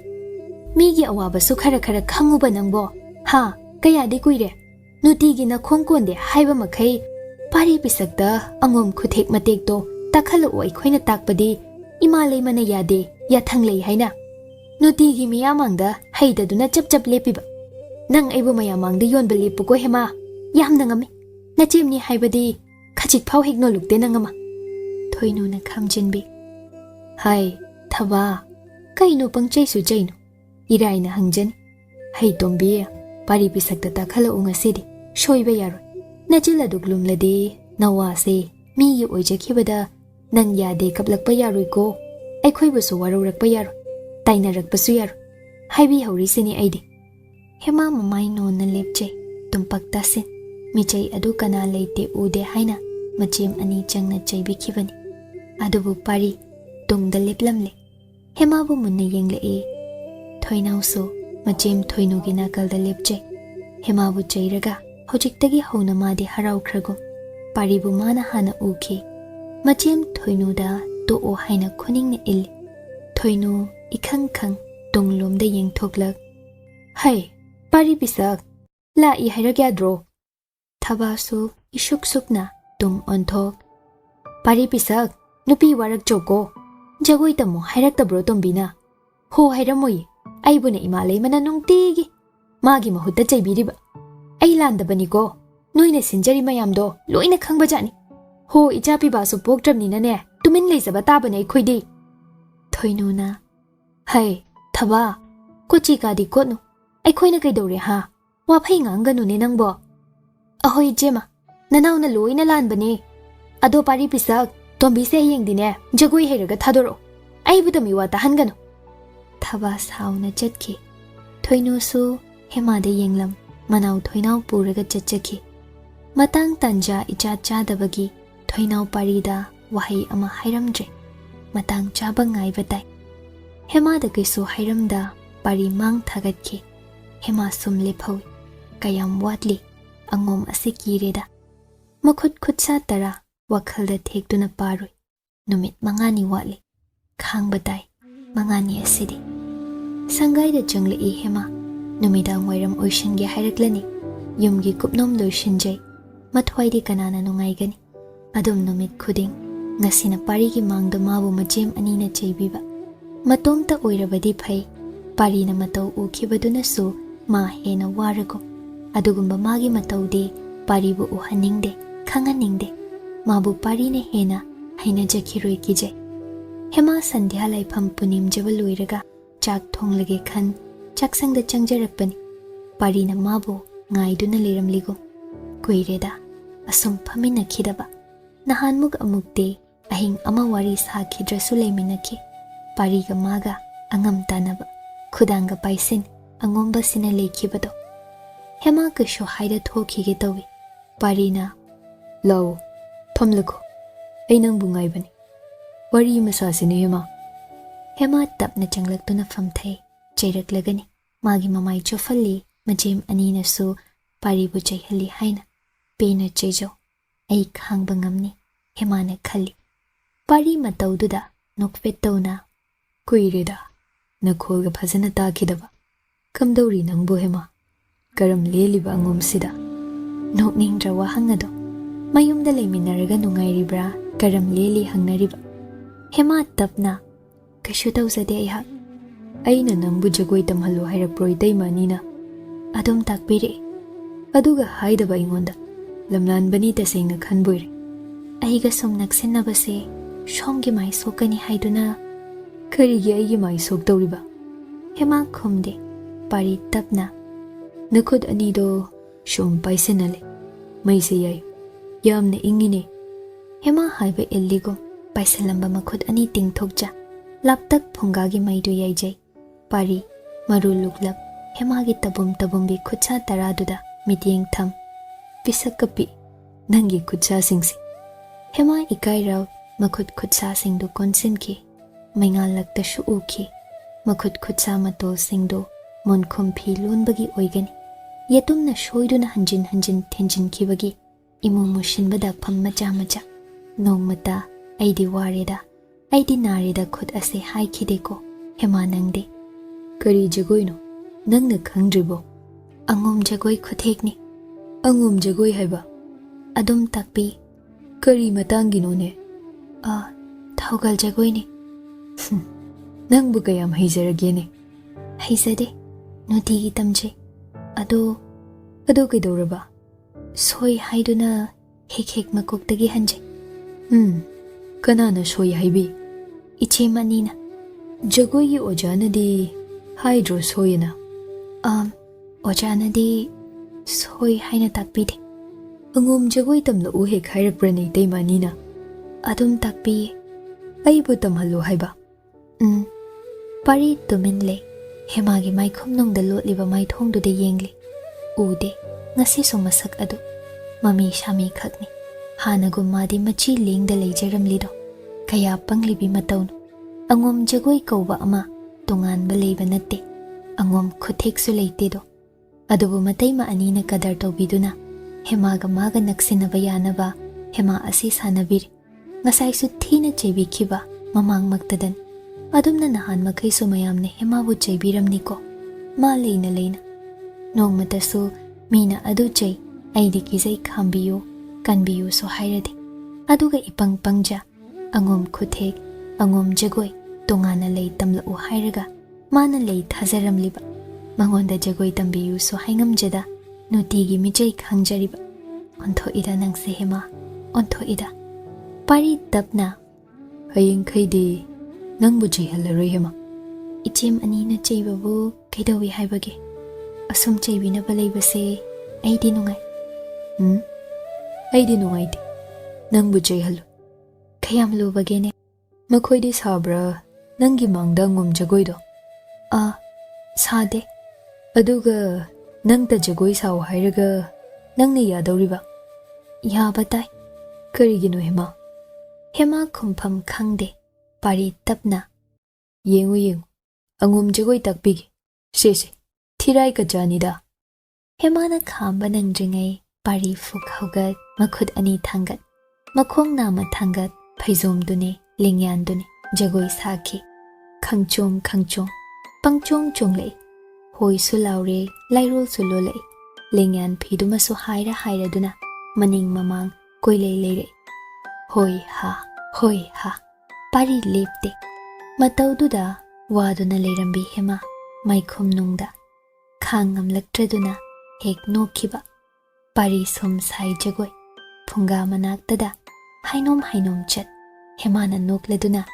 migi awabasu khara khanguba nangbo ha kayadi kuire nutigi na khongkonde haiba makhai pari pisakda angom khuthek matek to takhalo oi khoina takpadi imalei mane yade yathang lei haina nuti gi miyamangda haida duna chap chap lepiba nang aibu mayamangda yonba lepu ko hema yamna ngami nachimni haibadi khachik phau hekno lukte nangama thoinu na khamjinbi hai thaba kaino pangchai su chaino irai na hangjan hai tombi pari bisakta ta khala unga sidi shoiba yaro nachila duglum lade nawa se mi yi oije khibada nang yade kaplakpa yaroi ko ai khoi bu su waro rakpa yaro taina rakpa su yaro haibi hauri sini aidi hema mamai no na lepche tumpak tasin michai adu kana leite ude haina machim ani changna chaibi khibani adubu pari tungda leplamle hema bu munna yengle e thoinau so machim thoinu gi nakalda lepche hema bu chairaga hojiktagi hona madi harau khrago pari bu mana hana uki machim thoinu da to o haina khoning ne il thoinu ikhang khang tunglom da yeng thoklak hai pari bisak la I hairagya dro thabasu isuk sukna tung onthok pari bisak nupi warak choko jagoi tamo hairak tabro tombina ho hairamoi aibuna imalai mana nungtigi magi mahutta chaibiriba ai landabani ko noina sinjari mayamdo loina khangbajani ho ichapi basu poktrabnina ne tumin leizaba tabane khoidi thoinuna hai thaba kochi kadi kotnu ai khoina kaidore ha wa phai nganganu ne nangbo ahoi jema nanauna loina lanbane ado pari pisak tombi se yengdine jagoi heraga thadoro ai budami wa tahanganu thaba sauna chatki thoinu su hema de yenglam manau thoinau puraga chachaki matang tanja icha chadabagi thoinau parida wahai ama hairamje matang chaba ngai batai hema da kaisu hairamda pari mang thagatki hema sumle phau kayam watli angom asiki reda makhut khutsa tara wakhalda thekduna paroi numit mangani watli khang batai mangani asidi sangai da changle e hema numidang wairam oishinge hairaklani yumgi kupnom loishinjai mathwaidi kanana nungaigani adum numit khuding ngasina parigi mangda mabu machem anina cheibiba matomta oirabadi phai parina matau ukhibaduna su ma hena warago adugumba magi mataudi paribu uhaningde khanganingde mabu parine hena haina jakhiroi kije hema sandhya laifam punim jabaloiraga chak thonglage khan chaksangda changjarakpani parina mabu ngaiduna leramligo kuireda asum phamina khidaba nahanmuk amukte ahing ama wari sakhidrasu leiminaki pariga maga angam tanaba khudanga paisin angomba sina lekhibado hema kasho haida thokhige tawi parina law thamlako ainang bungai bani wari masasine hema tapna changlaktuna famthai cheirak magi mamai chofalli majem anina su paribu chaihali haina pena cheijo ai khangba ngamni hemana khali pari mataududa nokpetona kuireda nakholga phajana takhidaba kamdori nangbo hema karam leliba ngomsida nokningra wahangado mayumda leiminaraga nungairibra karam leli hangnariba hema tapna kashu tawsade aiha aina nangbu jagoi tamhallo hairakproi daimanina adum takpire aduga haidaba ingonda lamlanbani tasengna khanboire aiga som naksinabase shomgi mai sokani haiduna karigi aigi mai sok tawriba hema khumde pari tapna nakhud anido shom paisenale maise yai yamne ingine hema haiba illigo paiselamba makhud ani tingthokja laptak phungagi maidu yaijai pari maru luklap hemagi tabum bi khutsa taraduda meeting tham pisakapi nangi khutsa singsi hema ikai raw makhut khutsa singdu konsinki maingal lakta shu uki makhut khutsa matol singdu monkhom phi lonbagi oigani yetumna shoiduna hanjin thenjin kibagi imu mushin bada pham macha macha nongmata aidi wareda aidi nareda khut ase hai khideko hema nangde kari jagoino nangna khangdribo angom jagoi khuthekni angom jagoi haiba adum takpi kari matangino ne thaugal jagoi ni Nangbu kayam hijaragene. Haizade, nutigi tamje. Ado kaidoraba. Soi haiduna hek makoktagi hanje. Kanana soi haibi. Iche manina. Jagoyi ojanadi haidro soyena. Ojanadi soi haina takpide. Angom jagoi tamla uhek hairakprane tay manina. Adum takpiye. Aibu tamhallo haiba. Pari tuminle. Hemagi Yaikhom nungda lotliba maithongduda yengli. Ude, ngasi so masak adu. Mami shami khakni. Hanagum madi machi lingda leijaramlido. Kaya panglibi matawno. Angom jagoi kauba ama tunganba leiba natte. Angom khutheksu leitedo. Adubu matay maanina kadar tawbiduna. Hemaga maga naksinaba yanaba. Hema asi sanabir. Ngasay su thina chaybikiba mamang magtadan. Adum na nahan magkaiso mayamna hemabu chaybiramniko. Ma leina. Nong matasu mina adu chay aidi kizay kambiyo kanbiyo so hayradi. Aduga ipang pangja angom khuthek angom jagoi tungana lay tamla u hayraga mana lay thazaramliba. Mangonda jagoi tambiyo so hayngamjada nutigi mijay khangjariba. Ontho ida nangse hema ontho ida. Pari tapna Haying kaydi nangbu chayhalaroi hema. Ichem anina chaybabu kaidawi haibage. Asum chaybinaba laybase aidi nungay. Aidi nungaidi. Nangbu chayhalo. Kayam lubagene. Makhoidi sabra nangi mangda ngom jagoido. Sade. Aduga nangta jagoi sao hairaga nangna yadawriba. Yabatai. Karigino hema. Hema kumpham khangde. Pari tapna. Yengu. Angom jagoi takpigi. Se. Thirai ka janida. Hemana khamba nangjingay. Pari fuk haugat. Makhud ani thangat. Makhong nama thangat. Phaizom dune. Lingyan dune. Jagoi saki. Khangchong. Pangchong chonglay. Hoi su laure. Lairol su lolay. Lingyan phiduma su haira duna. Maning mamang. Koilay leire. Hoi ha. Pari lepte. Matawduda. Waduna leirambi hema. Yaikhom nungda. Khangam laktraduna. Hek nokiba. Pari sum sai jagoi. Punga manaktada. Hainom chat. Hemana nokladuna.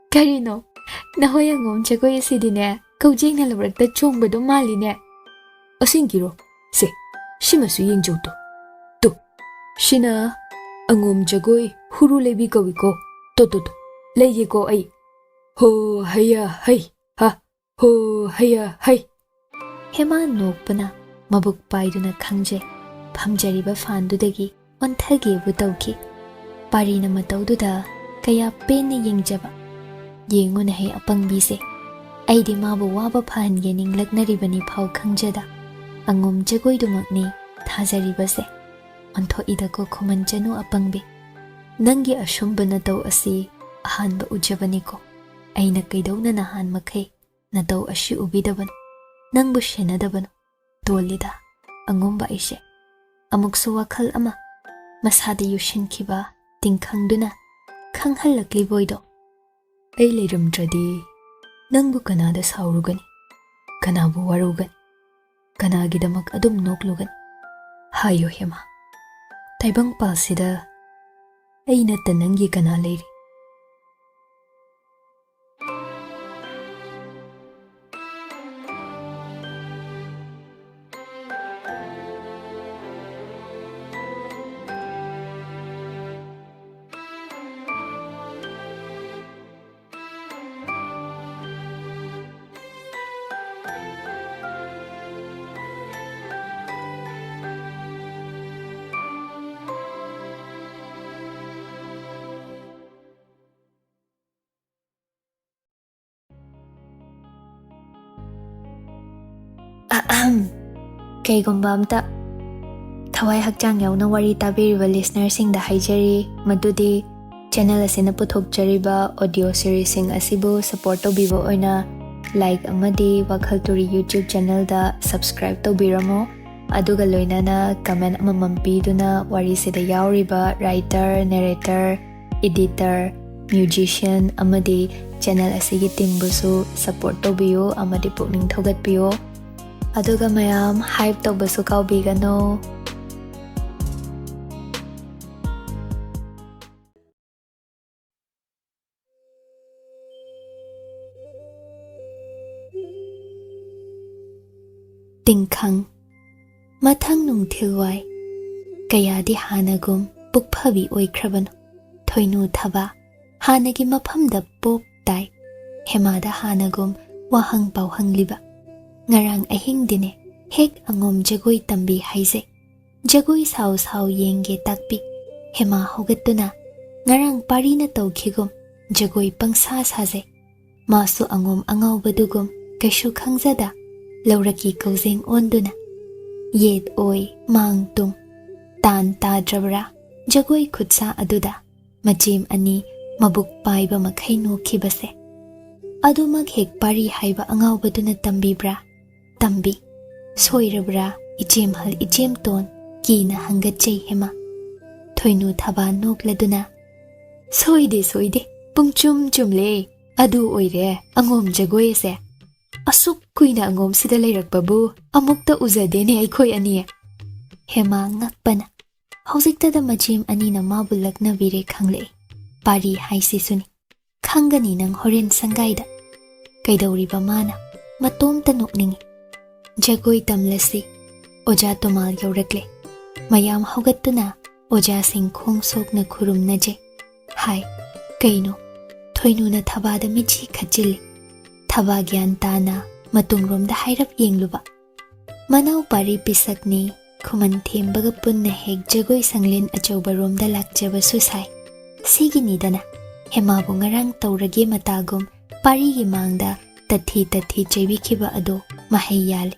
Karino. Nahoy angom jagoi asidine. Kaujeng na labrakta chongbado maline. Asingiro. Se. Shimasu yengjawto. To. Shina. Angom jagoi huru lebi kawiko. To. Leye ko ay. Ho haya hay. Ha. Ho haya hay. Hema nokpana. Mabuk paiduna khangje. Phamjariba fandudagi. Onthage tawki. Pari na matawduda. Kaya pena yengjaba. Yengo na hay apangbise. Aidi mabu waba phange ninglaknaribani phau khangjada. Angom jagoi dumakni thajaribase. Ontho idako Khuman Chanu apangbe. Nangi ashumba na taw asi ahanba ujabaniko. Aina kaidawna nahan makhay na taw asi ubidabano. Nangbu shenadabano. Tolida. Angomba ishe. Amukso WakhaL ama. Masada yushinkiba Tingkhang duna. Khanghalakli boydo. Ay leiramdradi. Nangbu kanada saurugani. Kanabu warugani. Kanagidamak adum noklugani. Hayo hema. Taibang palsida. Ay natanangi kana leiri. Kaygumba amta thawai hakchang yauna wari tabiriba listenersingda haijari madudi channel asina puthokjariba audio series sing asibu support tobiba oina like amadi WakhaL Turi YouTube channel da subscribe tobiramo aduga loinana comment amamam piduna wari sida yauriba writer narrator editor musician amadi channel asigi team busu support tobiyo amadi pukning thogat piyo aduga mayam hype tobasu kaubigano Tingkhang Mathang Nungthilwai Kayadi Hanagum Pukphavi Oikrabano Thoinu Thaba Hanagi Maphamda Pop Tai Hemada Hanagum Wahang Pauhang Liba Ngarang Ahing Dine Hek Angom Jagoi Tambi Haize Jagoi Sao Sao Yenge Takpi Hema Hogatuna Ngarang Parina Tawkhigum Jagoi Pangsa Saze Masu Angom Angau Badugum Kashu Khangzada Lauraki Kauzeng Onduna Yed Oi Mang Tung Tan Ta Drabra Jagoi Khutsa Aduda Majim Ani Mabuk Paiba Makhainu Kibase Adumak Hek Pari Haiba Angau Baduna Tambibra Tambi Soirabra Ichem Hal Ichem Ton Kina Hangachei Hema Thoinu Thaba Nokladuna Soide Pungchum Chumle Adu Oire Angom Jagoi Se Asuk kuina angom sida leirakbabu amukta uzadene aikhoi ani Hema ngakpana Hojikta da majim ani na mabulakna vire khangle Pari haisi suni Khangani nang horen sangaida Kaidauriba mana matom ta nokningi Jagoi tamlasi Oja tomal yaurakle Mayam hogattuna Oja sing khong sokna khurum naje Hai kaino Thoinu na thabada michi khachili Thaba gyan tana matung romda hairap yengluba Manau pari pisakni Khuman thembaga punna hek jagoi sanglin achauba romda lakjaba susai Sigi nidana Hema bu ngarang taurage matagum pari gi mangda tathi chaibi khiba ado mahai yali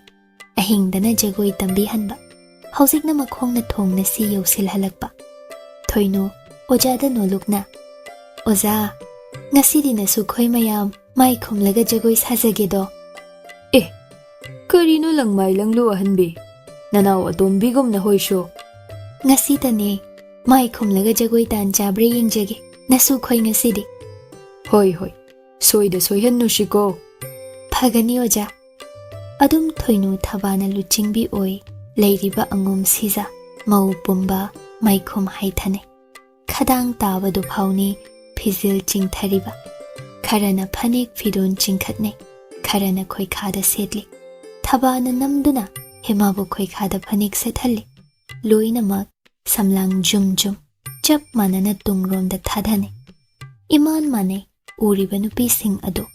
ahingdana jagoi tambi hanba Hojikna makhongna thongna si yosil halakpa Thoinu ojada nolukna Oza ngasidi na sukhoi mayam Mai khomlaga jagoi sajagedo Karino langmai langlo ahanbi Nanaw atombigom na hoisho Ngasi tane Mai khomlaga jagoi tan chabre yengjage Nasu khoi ngasidi Hoi Soida soihan nushiko Phagani oja Adum thoinu thabana luchingbi oi Leiriba angom siza Mau pumba Mai khom haithane Khadang tabadu phawni Phizil chingthariba Kharana phanek fidon chingkhatne Kharana khoi khada setli Thabana namduna Hemabu khoi khada phanek sethalli Loinamak samlang jum Chap manana tungromda thadhane Iman mane Uriba nupi sing ado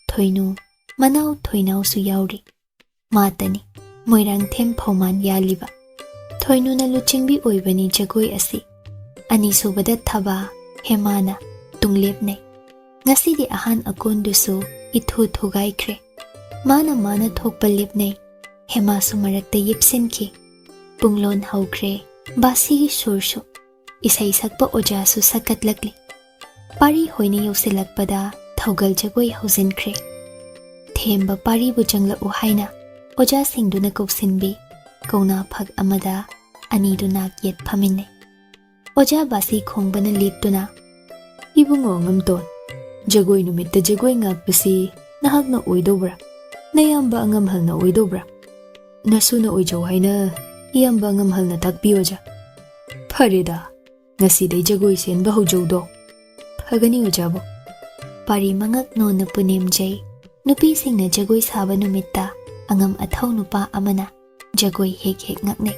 Thoinu Manau thoinau su yauri Matani Moirang them phauman yaliba Thoinu na luchingbi oibani jagoi asi Ani subada thaba Hemana Tunglepne Ngasidi ahan akondusu ithu thugaikre Mana thokpa lipne Hema sumarakta yipsinki Punglon haukre Basi sursu Isai sakpa ojasu sakatlakli Pari hoini yosilakpada Thaugal jagoi hausinkre Themba pari bujangla uhaina Oja singduna kausinbi Kauna phag amada Anidu nak yet pamine Oja basi khongbana liptuna Ibungo ngamton Jagoi numitta jagoi ngakpasi nahakna oidobra Nayamba angamhalna oidobra Nasuna oijaw haina iyamba angamhalna takpiyoja Phareda Ngasiday jagoi senba hujawdo Phagani ojabo Pari mangak no na punemjay Nupi singna jagoi saba numitta Angam athaw nupa amana Jagoi hek ngakne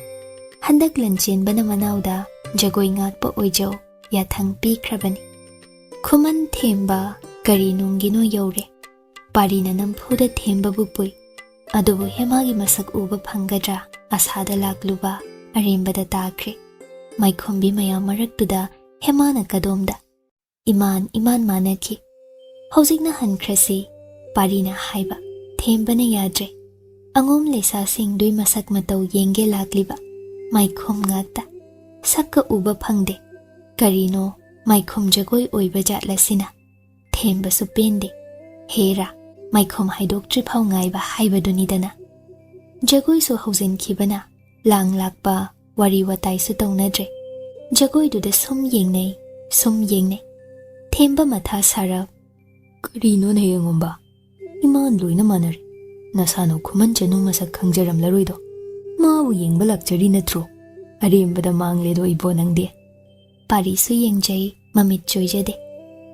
Handak Lanchenba na manawda Jagoi ngakpa oijaw Yathang pikrabani Khuman themba kari nungino yaure Parina nampuda themba bupui Adubu hemagi masak uba phangadra Asada lakluba Arimbada takre Maikhombi maya maraktuda Hemana kadomda Iman manaki Hojikna hankrasi Parina haiba Thembana yadre Angom lesa singdui masak matau yenge lakliba Maikhom ngakta Sakka uba phangde Karino Maikhom jagoi oiba jatlasina Themba su pende Hera Maikhom haidoktrip hau ngaiba haiba dunidana Jagoi su hausin khibana Lang lakpa Wari watai su taunadre Jagoi duda sum yengnei ꯊꯦꯝꯕ ꯃꯊꯥ ꯁꯥꯔꯞ ꯀꯔꯤꯅꯣꯅꯦ ꯌꯦꯡꯉꯣꯝꯕ ꯏꯃꯥꯟ ꯂꯣꯏꯅ ꯃꯥꯟꯅꯔꯦ ꯅꯁꯥꯅ ꯈꯨꯃꯟ ꯆꯅꯨ ꯃꯁꯛ ꯈꯪꯖꯔꯝꯂꯔꯣꯏꯗꯣ ꯃꯥꯕꯨ ꯌꯦꯡꯕ ꯂꯥꯛꯆꯔꯤ ꯅꯠꯇ꯭ꯔꯣ ꯑꯔꯦꯝꯕꯗ ꯃꯥꯡꯂꯦꯗꯣ ꯏꯕꯣ ꯅꯪꯗꯤ ꯄꯥꯔꯤꯁꯨ ꯌꯦꯡꯖꯩ ꯃꯃꯤꯠ ꯆꯣꯏꯖꯗꯦ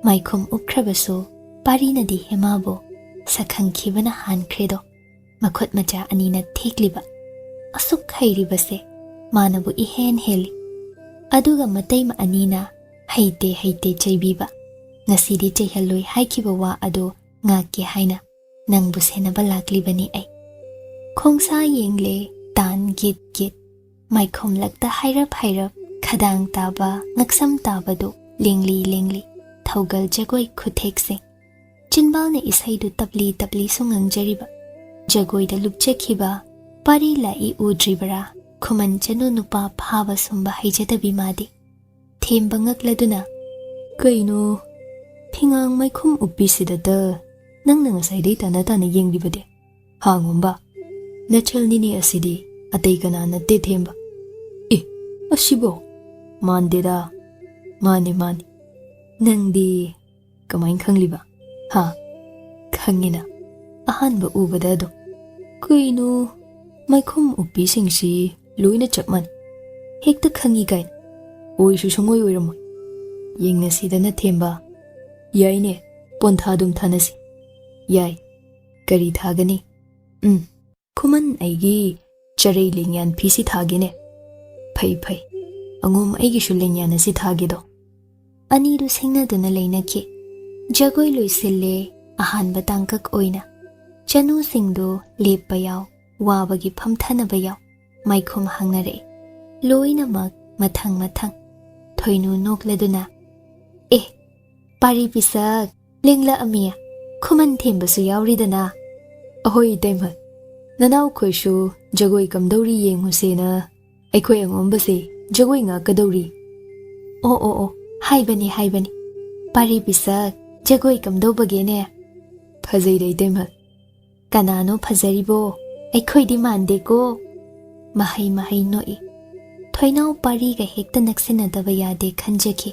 ꯃꯥꯏꯈꯨꯝ ꯎꯞꯈ꯭ꯔꯕꯁꯨ ꯄꯥꯔꯤꯅꯗꯤ ꯍꯦꯃꯥꯕꯨ ꯁꯛꯈꯪꯈꯤꯕꯅ ꯍꯥꯟꯈ꯭ꯔꯦꯗꯣ ꯃꯈꯨꯠ ꯃꯆꯥ ꯑꯅꯤꯅ ꯊꯦꯛꯂꯤꯕ ꯑꯁꯨꯛ ꯍꯩꯔꯤꯕꯁꯦ ꯃꯥꯅꯕꯨ ꯏꯍꯦꯟ ꯍꯦꯜꯂꯤ ꯑꯗꯨꯒ ꯃꯇꯩꯃ ꯑꯅꯤꯅ ꯍꯩꯇꯦ ꯍꯩꯇꯦ ꯆꯩꯕꯤꯕ ꯉꯁꯤꯗꯤ ꯆꯩꯍꯜꯂꯣꯏ ꯍꯥꯏꯈꯤꯕ ꯋꯥ ꯑꯗꯨ ꯉꯥꯛꯀꯦ ꯍꯥꯏꯅ ꯅꯪꯕꯨ ꯁꯦꯟꯅꯕ ꯂꯥꯛꯂꯤꯕꯅꯤ ꯑꯩ ꯈꯣꯡꯁꯥ ꯌꯦꯡꯂꯦ ꯇꯥꯟ ꯒꯤꯠ ꯒꯤꯠ ꯃꯥꯏꯈꯣꯝꯂꯛꯇ ꯍꯥꯏꯔꯞ ꯍꯥꯏꯔꯞ ꯈꯗꯥꯡ ꯇꯥꯕ ꯉꯛꯁꯝ ꯇꯥꯕꯗꯨ ꯂꯦꯡꯂꯤ ꯂꯦꯡꯂꯤ ꯊꯧꯒꯜ ꯖꯒꯣꯏ ꯈꯨꯊꯦꯛꯁꯤꯡ ꯆꯤꯟꯕꯥꯜꯅ ꯏꯁꯩꯗꯨ ꯇꯞꯂꯤ ꯇꯞꯂꯤꯁꯨ ꯉꯪꯖꯔꯤꯕ ꯖꯒꯣꯏꯗ ꯂꯨꯞꯆꯈꯤꯕ ꯄꯥꯔꯤ ꯂꯥꯛꯏ ꯎꯗ꯭ꯔꯤꯕꯔꯥ ꯈꯨꯃꯟ ꯆꯅꯨ ꯅꯨꯄꯥ ꯐꯥꯕ ꯁꯨꯝꯕ ꯍꯩꯖꯗꯕꯤ ꯃꯥꯗꯤ ꯊꯦꯝꯕ ꯉꯛꯂꯗꯨꯅ ꯀꯩꯅꯣ ꯐꯤꯉꯥꯡ ꯃꯥꯏꯈꯨꯝ ꯎꯞꯄꯤꯁꯤꯗꯇ ꯅꯪꯅ ꯉꯁꯥꯏꯗꯩ ꯇꯥꯅ ꯇꯥꯅ ꯌꯦꯡꯂꯤꯕꯗꯤ ꯍꯥꯡꯉꯣꯝꯕ ꯅꯆꯜꯅꯤꯅꯦ ꯑꯁꯤꯗꯤ ꯑꯇꯩ ꯀꯅꯥ ꯅꯠꯇꯦ ꯊꯦꯝꯕ ꯑꯦ ꯑꯁꯤꯕꯣ ꯃꯥꯟꯗꯦꯗ ꯃꯥꯅꯤ ꯃꯥꯅꯤ ꯅꯪꯗꯤ ꯀꯃꯥꯏꯅ ꯈꯪꯂꯤꯕ ꯍꯥ ꯈꯪꯉꯤꯅ ꯑꯍꯥꯟꯕ ꯎꯕꯗ ꯑꯗꯣ ꯀꯩꯅꯣ ꯃꯥꯏꯈꯨꯝ ꯎꯞꯄꯤꯁꯤꯡꯁꯤ ꯂꯣꯏꯅ ꯆꯞ ꯃꯥꯟꯅꯩ ꯍꯦꯛꯇ ꯈꯪꯉꯤ ꯀꯥꯏꯅ ꯑꯣꯏꯁꯨ ꯁꯨꯡꯑꯣꯏ ꯑꯣꯏꯔꯝꯃꯣꯏ ꯌꯦꯡꯅꯁꯤꯗꯅ ꯊꯦꯝꯕ ꯌꯥꯏꯅꯦ ꯄꯣꯟꯊꯥ ꯑꯗꯨꯝ ꯊꯥꯅꯁꯤ ꯌꯥꯏ ꯀꯔꯤ ꯊꯥꯒꯅꯤ ꯈꯨꯃꯟ ꯑꯩꯒꯤ ꯆꯔꯩ ꯂꯦꯡꯌꯥꯟ ꯐꯤꯁꯤ ꯊꯥꯒꯦꯅꯦ ꯐꯩ ꯐꯩ ꯑꯉꯣꯝ ꯑꯩꯒꯤꯁꯨ ꯂꯦꯡꯌꯥꯟ ꯑꯁꯤ ꯊꯥꯒꯦꯗꯣ ꯑꯅꯤꯗꯨ ꯁꯤꯡꯅꯗꯨꯅ ꯂꯩꯅꯈꯤ ꯖꯒꯣꯏ ꯂꯣꯏꯁꯤꯜꯂꯦ ꯑꯍꯥꯟꯕ ꯇꯥꯡꯀꯛ ꯑꯣꯏꯅ ꯆꯅꯨꯁꯤꯡꯗꯨ ꯂꯦꯞꯄ ꯌꯥꯎ ꯋꯥꯕꯒꯤ ꯐꯝꯊꯅꯕ ꯌꯥꯎ ꯃꯥꯏꯈꯨꯝ ꯍꯥꯡꯅꯔꯛꯏ ꯂꯣꯏꯅꯃꯛ ꯃꯊꯪ ꯃꯊꯪ ꯊꯣꯏꯅꯨ ꯅꯣꯛꯂꯗꯨꯅ ꯑꯦ ꯄꯥꯔꯤ ꯄꯤꯁꯛ ꯂꯦꯡꯂꯛꯑꯃꯤ ꯈꯨꯃꯟ ꯊꯦꯝꯕꯁꯨ ꯌꯥꯎꯔꯤꯗꯅ ꯑꯍꯣꯏ ꯏꯇꯩꯃ ꯅꯅꯥꯎꯈꯣꯏꯁꯨ ꯖꯒꯣꯏ ꯀꯝꯗꯧꯔꯤ ꯌꯦꯡꯉꯨꯁꯦꯅ ꯑꯩꯈꯣꯏ ꯑꯉꯣꯝꯕꯁꯦ ꯖꯒꯣꯏ ꯉꯥꯛꯀꯗꯧꯔꯤ ꯑꯣ ꯑꯣ ꯑꯣ ꯍꯥꯏꯕꯅꯤ ꯍꯥꯏꯕꯅꯤ ꯄꯥꯔꯤ ꯄꯤꯁꯛ ꯖꯒꯣꯏ ꯀꯝꯗꯧꯕꯒꯦꯅꯦ ꯐꯖꯩꯗ ꯏꯇꯩꯃ ꯀꯅꯥꯅꯣ ꯐꯖꯔꯤꯕꯣ ꯑꯩꯈꯣꯏꯗꯤ ꯃꯥꯟꯗꯦꯀꯣ ꯃꯍꯩ ꯃꯍꯩ ꯅꯣꯛꯏ ꯊꯣꯏꯅꯥꯎ ꯄꯥꯔꯤꯒ ꯍꯦꯛꯇ ꯅꯛꯁꯤꯟꯅꯗꯕ ꯌꯥꯗꯦ ꯈꯟꯖꯈꯤ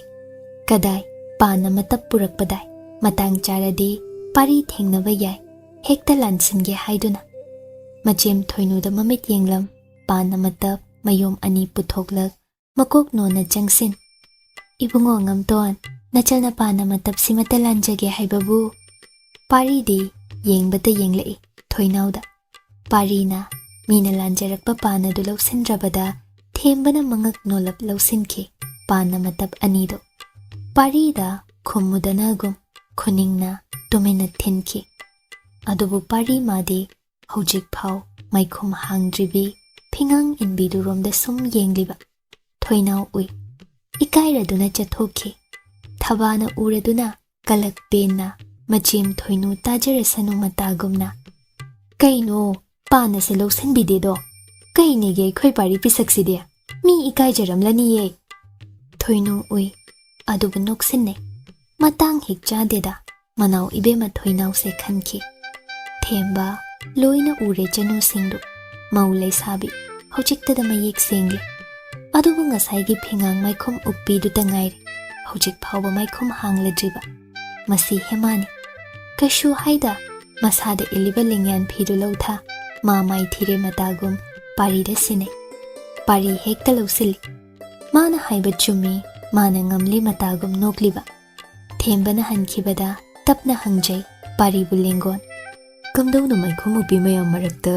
ꯀꯗꯥꯏ ꯄꯥꯟ ꯑꯃꯇꯞ ꯄꯨꯔꯛꯄꯗꯥꯏ ꯃꯇꯥꯡ ꯆꯥꯔꯗꯤ ꯄꯥꯔꯤ ꯊꯦꯡꯅꯕ ꯌꯥꯏ ꯍꯦꯛꯇ ꯂꯥꯟꯁꯤꯟꯒꯦ ꯍꯥꯏꯗꯨꯅ ꯃꯆꯦꯝ ꯊꯣꯏꯅꯨꯗ ꯃꯃꯤꯠ ꯌꯦꯡꯂꯝ ꯄꯥꯟ ꯑꯃꯇꯞ ꯃꯌꯣꯝ ꯑꯅꯤ ꯄꯨꯊꯣꯛꯂꯛ ꯃꯀꯣꯛ ꯅꯣꯟꯅ ꯆꯪꯁꯤꯟ ꯏꯕꯨꯡꯉꯣ ꯉꯝꯇꯣꯟ ꯅꯆꯜꯅ ꯄꯥꯟ ꯑꯃꯇꯞ ꯁꯤꯃꯇ ꯂꯥꯟꯖꯒꯦ ꯍꯥꯏꯕꯕꯨ ꯄꯥꯔꯤꯗꯤ ꯌꯦꯡꯕꯇ ꯌꯦꯡꯂꯛꯏ ꯊꯣꯏꯅꯥꯎꯗ ꯄꯥꯔꯤꯅ ꯃꯤꯅ ꯂꯥꯟꯖꯔꯛꯄ ꯄꯥꯟ ꯑꯗꯨ ꯂꯧꯁꯤꯟꯗ꯭ꯔꯕꯗ ꯊꯦꯝꯕꯅ ꯃꯉꯛ ꯅꯣꯜꯂꯞ ꯂꯧꯁꯤꯟꯈꯤ ꯄꯥꯟ ꯑꯃꯇꯞ ꯑꯅꯤꯗꯨ ꯄꯥꯔꯤꯗ ꯈꯨꯝꯃꯨꯗꯅꯒꯨꯝ ꯈꯨꯅꯤꯡꯅ ꯇꯨꯃꯤꯟꯅ ꯊꯤꯟꯈꯤ ꯑꯗꯨꯕꯨ ꯄꯥꯔꯤ ꯃꯥꯗꯤ ꯍꯧꯖꯤꯛ ꯐꯥꯎ ꯃꯥꯏꯈꯨꯝ ꯍꯥꯡꯗ꯭ꯔꯤꯕꯤ ꯐꯤꯉꯥꯡ ꯏꯟꯕꯤꯗꯨꯔꯣꯝꯗ ꯁꯨꯝ ꯌꯦꯡꯂꯤꯕ ꯊꯣꯏꯅꯥꯎ ꯎꯏ ꯏꯀꯥꯏꯔꯗꯨꯅ ꯆꯠꯊꯣꯛꯈꯤ ꯊꯕꯥꯅ ꯎꯔꯗꯨꯅ ꯀꯂꯛ ꯄꯦꯟꯅ ꯃꯆꯦꯝ ꯊꯣꯏꯅꯨ ꯇꯥꯖꯔꯁꯅꯨ ꯃꯇꯥꯒꯨꯝꯅ ꯀꯩꯅꯣ ꯄꯥꯟ ꯑꯁꯦ ꯂꯧꯁꯤꯟꯕꯤꯗꯦꯗꯣ ꯀꯩꯅꯦꯒꯦ ꯑꯩꯈꯣꯏ ꯄꯥꯔꯤ ꯄꯤꯁꯛꯁꯤꯗꯤ ꯃꯤ ꯏꯀꯥꯏꯖꯔꯝꯂꯅꯤꯌꯦ ꯊꯣꯏꯅꯨ ꯎꯏ ꯑꯗꯨꯕꯨ ꯅꯣꯛꯁꯤꯟꯅꯩ ꯃꯇꯥꯡ ꯍꯦꯛ ꯆꯥꯗꯦꯗ ꯃꯅꯥꯎ ꯏꯕꯦꯝꯃ ꯊꯣꯏꯅꯥꯎꯁꯦ ꯈꯟꯈꯤ ꯊꯦꯝꯕ ꯂꯣꯏꯅ ꯎꯔꯦ ꯆꯅꯨꯁꯤꯡꯗꯨ ꯃꯧ ꯂꯩꯁꯥꯕꯤ ꯍꯧꯖꯤꯛꯇꯗ ꯃꯌꯦꯛ ꯁꯦꯡꯂꯦ ꯑꯗꯨꯕꯨ ꯉꯁꯥꯏꯒꯤ ꯐꯤꯉꯥꯡ ꯃꯥꯏꯈꯨꯝ ꯎꯞꯄꯤꯗꯨꯇ ꯉꯥꯏꯔꯦ ꯍꯧꯖꯤꯛ ꯐꯥꯎꯕ ꯃꯥꯏꯈꯨꯝ ꯍꯥꯡꯂꯗ꯭ꯔꯤꯕ ꯃꯁꯤ ꯍꯦꯃꯥꯅꯤ ꯀꯩꯁꯨ ꯍꯥꯏꯗ ꯃꯁꯥꯗ ꯏꯜꯂꯤꯕ ꯂꯦꯡꯌꯥꯟ ꯐꯤꯗꯨ ꯂꯧꯊꯥ ꯃꯥ ꯃꯥꯏ ꯊꯤꯔꯦ ꯃꯇꯥꯒꯨꯝ ꯄꯥꯔꯤꯗ ꯁꯤꯟꯅꯩ ꯄꯥꯔꯤ ꯍꯦꯛꯇ ꯂꯧꯁꯤꯜꯂꯤ ꯃꯥꯅ ꯍꯥꯏꯕ ꯆꯨꯝꯃꯤ ꯃꯥꯅ ꯉꯝꯂꯤ ꯃꯇꯥꯒꯨꯝ ꯅꯣꯛꯂꯤꯕ ꯊꯦꯝꯕꯅ ꯍꯟꯈꯤꯕꯗ ꯇꯞꯅ ꯍꯪꯖꯩ ꯄꯥꯔꯤꯕꯨ ꯂꯦꯡꯒꯣꯟ ꯀꯝꯗꯧꯅ ꯃꯥꯏꯈꯨꯝ ꯎꯞꯄꯤ ꯃꯌꯥꯝ ꯃꯔꯛꯇ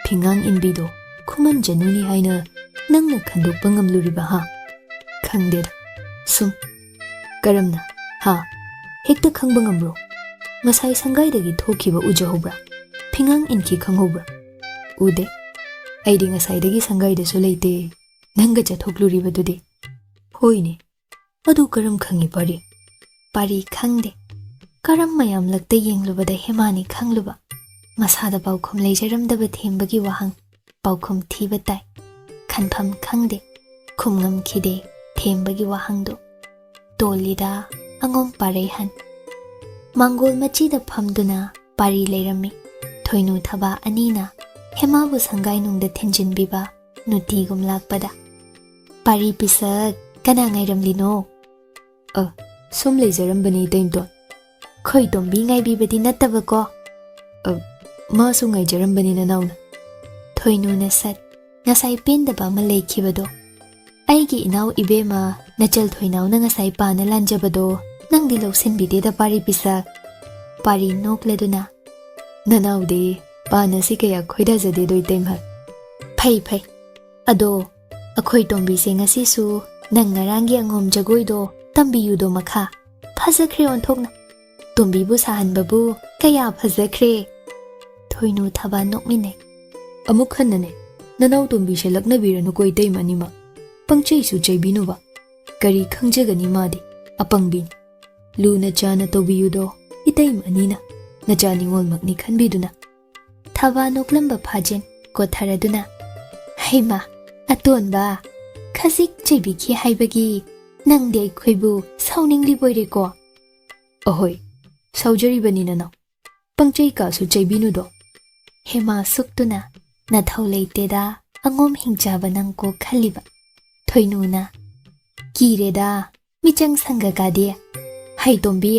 ꯐꯤꯉꯥꯡ ꯏꯟꯕꯤꯗꯣ ꯈꯨꯃꯟ ꯆꯅꯨꯅꯤ ꯍꯥꯏꯅ ꯅꯪꯅ ꯈꯟꯗꯣꯛꯄ ꯉꯝꯂꯨꯔꯤꯕ ꯍꯥ ꯈꯪꯗꯦꯗ ꯁꯨꯝ ꯀꯔꯝꯅ ꯍꯥ ꯍꯦꯛꯇ ꯈꯪꯕ ꯉꯝꯕ꯭ꯔꯣ ꯉꯁꯥꯏ ꯁꯪꯒꯥꯏꯗꯒꯤ ꯊꯣꯛꯈꯤꯕ ꯎꯖꯍꯧꯕ꯭ꯔꯥ ꯐꯤꯉꯥꯡ ꯏꯟꯈꯤ ꯈꯪꯍꯧꯕ꯭ꯔꯥ ꯎꯗꯦ ꯑꯩꯗꯤ ꯉꯁꯥꯏꯗꯒꯤ ꯁꯪꯒꯥꯏꯗꯁꯨ ꯂꯩꯇꯦ ꯅꯪꯒ ꯆꯠꯊꯣꯛꯂꯨꯔꯤꯕꯗꯨꯗꯤ ꯍꯣꯏꯅꯦ ꯑꯗꯨ ꯀꯔꯝ ꯈꯪꯉꯤ ꯄꯥꯔꯤ ꯄꯥꯔꯤ ꯈꯪꯗꯦ ꯀꯔꯝ ꯃꯌꯥꯝꯂꯛꯇ ꯌꯦꯡꯂꯨꯕꯗ ꯍꯦꯃꯥꯅꯤ ꯈꯪꯂꯨꯕ ꯃꯁꯥꯗ ꯄꯥꯎꯈꯨꯝ ꯂꯩꯖꯔꯝꯗꯕ ꯊꯦꯝꯕꯒꯤ ꯋꯥꯍꯪ ꯄꯥꯎꯈꯨꯝ ꯊꯤꯕ ꯇꯥꯏ ꯈꯟꯐꯝ ꯈꯪꯗꯦ ꯈꯨꯝꯉꯝꯈꯤꯗꯦ ꯊꯦꯝꯕꯒꯤ ꯋꯥꯍꯪꯗꯨ ꯇꯣꯜꯂꯤꯗ ꯑꯉꯣꯝ ꯄꯥꯔꯩꯍꯟ ꯃꯥꯡꯒꯣꯜ ꯃꯆꯤꯗ ꯐꯝꯗꯨꯅ ꯄꯥꯔꯤ ꯂꯩꯔꯝꯃꯤ ꯊꯣꯏꯅꯨ ꯊꯕꯥ ꯑꯅꯤꯅ ꯍꯦꯃꯥꯕꯨ ꯁꯪꯒꯥꯏꯅꯨꯡꯗ ꯊꯤꯟꯖꯤꯟꯕꯤꯕ ꯅꯨꯡꯇꯤꯒꯨꯝ ꯂꯥꯛꯄꯗ ꯄꯥꯔꯤ ꯄꯤꯁꯛ ꯀꯅꯥ ꯉꯥꯏꯔꯝꯂꯤꯅꯣ ꯁꯨꯝ ꯂꯩꯖꯔꯝꯕꯅꯤ ꯏꯇꯩꯃꯇꯣꯟ ꯈꯣꯏ ꯇꯣꯝꯕꯤ ꯉꯥꯏꯕꯤꯕꯗꯤ ꯅꯠꯇꯕꯀꯣ ꯃꯥꯁꯨ ꯉꯥꯏꯖꯔꯝꯕꯅꯤ ꯅꯅꯥꯎꯅ ꯊꯣꯏꯅꯨꯅ ꯁꯠ ꯉꯁꯥꯏ ꯄꯦꯟꯗꯕ ꯑꯃ ꯂꯩꯈꯤꯕꯗꯣ ꯑꯩꯒꯤ ꯏꯅꯥꯎ ꯏꯕꯦꯝꯃ ꯅꯆꯜ ꯊꯣꯏꯅꯥꯎꯅ ꯉꯁꯥꯏ ꯄꯥꯅ ꯂꯥꯟꯖꯕꯗꯣ ꯅꯪꯗꯤ ꯂꯧꯁꯤꯟꯕꯤꯗꯦꯗ ꯄꯥꯔꯤ ꯄꯤꯁꯛ ꯄꯥꯔꯤ ꯅꯣꯛꯂꯗꯨꯅ ꯅꯅꯥꯎꯗꯤ ꯄꯥꯅꯁꯤ ꯀꯌꯥ ꯈꯣꯏꯗꯥꯖꯗꯦꯗꯣ ꯏꯇꯩꯃ ꯐꯩ ꯐꯩ ꯑꯗꯣ ꯑꯩꯈꯣꯏ ꯇꯣꯝꯕꯤꯁꯦ ꯉꯁꯤꯁꯨ ꯅꯪ ꯉꯔꯥꯡꯒꯤ ꯑꯉꯣꯝ ꯖꯒꯣꯏꯗꯣ ꯇꯝꯕꯤꯌꯨꯗꯣ ꯃꯈꯥ ꯐꯖꯈ꯭ꯔꯦ ꯑꯣꯟꯊꯣꯛꯅ ꯇꯣꯝꯕꯤꯕꯨ ꯁꯥꯍꯟꯕꯕꯨ ꯀꯌꯥ ꯐꯖꯈ꯭ꯔꯦ ꯊꯣꯏꯅꯨ ꯊꯕꯥ ꯅꯣꯛꯃꯤꯟꯅꯩ ꯑꯃꯨꯛ ꯍꯟꯅꯅꯦ ꯅꯅꯥꯎ ꯇꯣꯝꯕꯤꯁꯦ ꯂꯛꯅꯕꯤꯔꯅꯨꯀꯣ ꯏꯇꯩꯃ ꯑꯅꯤꯃꯛ ꯄꯪꯆꯩꯁꯨ ꯆꯩꯕꯤꯅꯨꯕ ꯀꯔꯤ ꯈꯪꯖꯒꯅꯤ ꯃꯥꯗꯤ ꯑꯄꯪꯕꯤꯅꯤ ꯂꯨꯅ ꯆꯥꯅ ꯇꯧꯕꯤꯌꯨꯗꯣ ꯏꯇꯩꯃ ꯑꯅꯤꯅ ꯅꯆꯥ ꯅꯤꯉꯣꯜꯃꯛꯅꯤ ꯈꯟꯕꯤꯗꯨꯅ ꯊꯕꯥ ꯅꯣꯛꯂꯝꯕ ꯐꯥꯖꯤꯟ ꯀꯣꯊꯔꯗꯨꯅ ꯍꯩꯃꯥ ꯑꯇꯣꯟꯕ ꯈꯖꯤꯛ ꯆꯩꯕꯤꯈꯤ ꯍꯥꯏꯕꯒꯤ ꯅꯪꯗꯤ ꯑꯩꯈꯣꯏꯕꯨ ꯁꯥꯎꯅꯤꯡꯂꯤꯕꯣꯏꯔꯦꯀꯣ ꯑꯍꯣꯏ ꯁꯥꯎꯖꯔꯤꯕꯅꯤ ꯅꯅꯥꯎ ꯄꯪꯆꯩ ꯀꯥꯁꯨ ꯆꯩꯕꯤꯅꯨꯗꯣ ꯍꯦꯃꯥ ꯁꯨꯛꯇꯨꯅ ꯅꯊꯧ ꯂꯩꯇꯦꯗ ꯑꯉꯣꯝ ꯍꯤꯡꯆꯥꯕ ꯅꯪꯀꯣ ꯈꯜꯂꯤꯕ ꯊꯣꯏꯅꯨꯅ ꯀꯤꯔꯦꯗ ꯃꯤꯆꯪ ꯁꯪꯒꯀꯥꯗꯤ ꯍꯩ ꯇꯣꯝꯕꯤ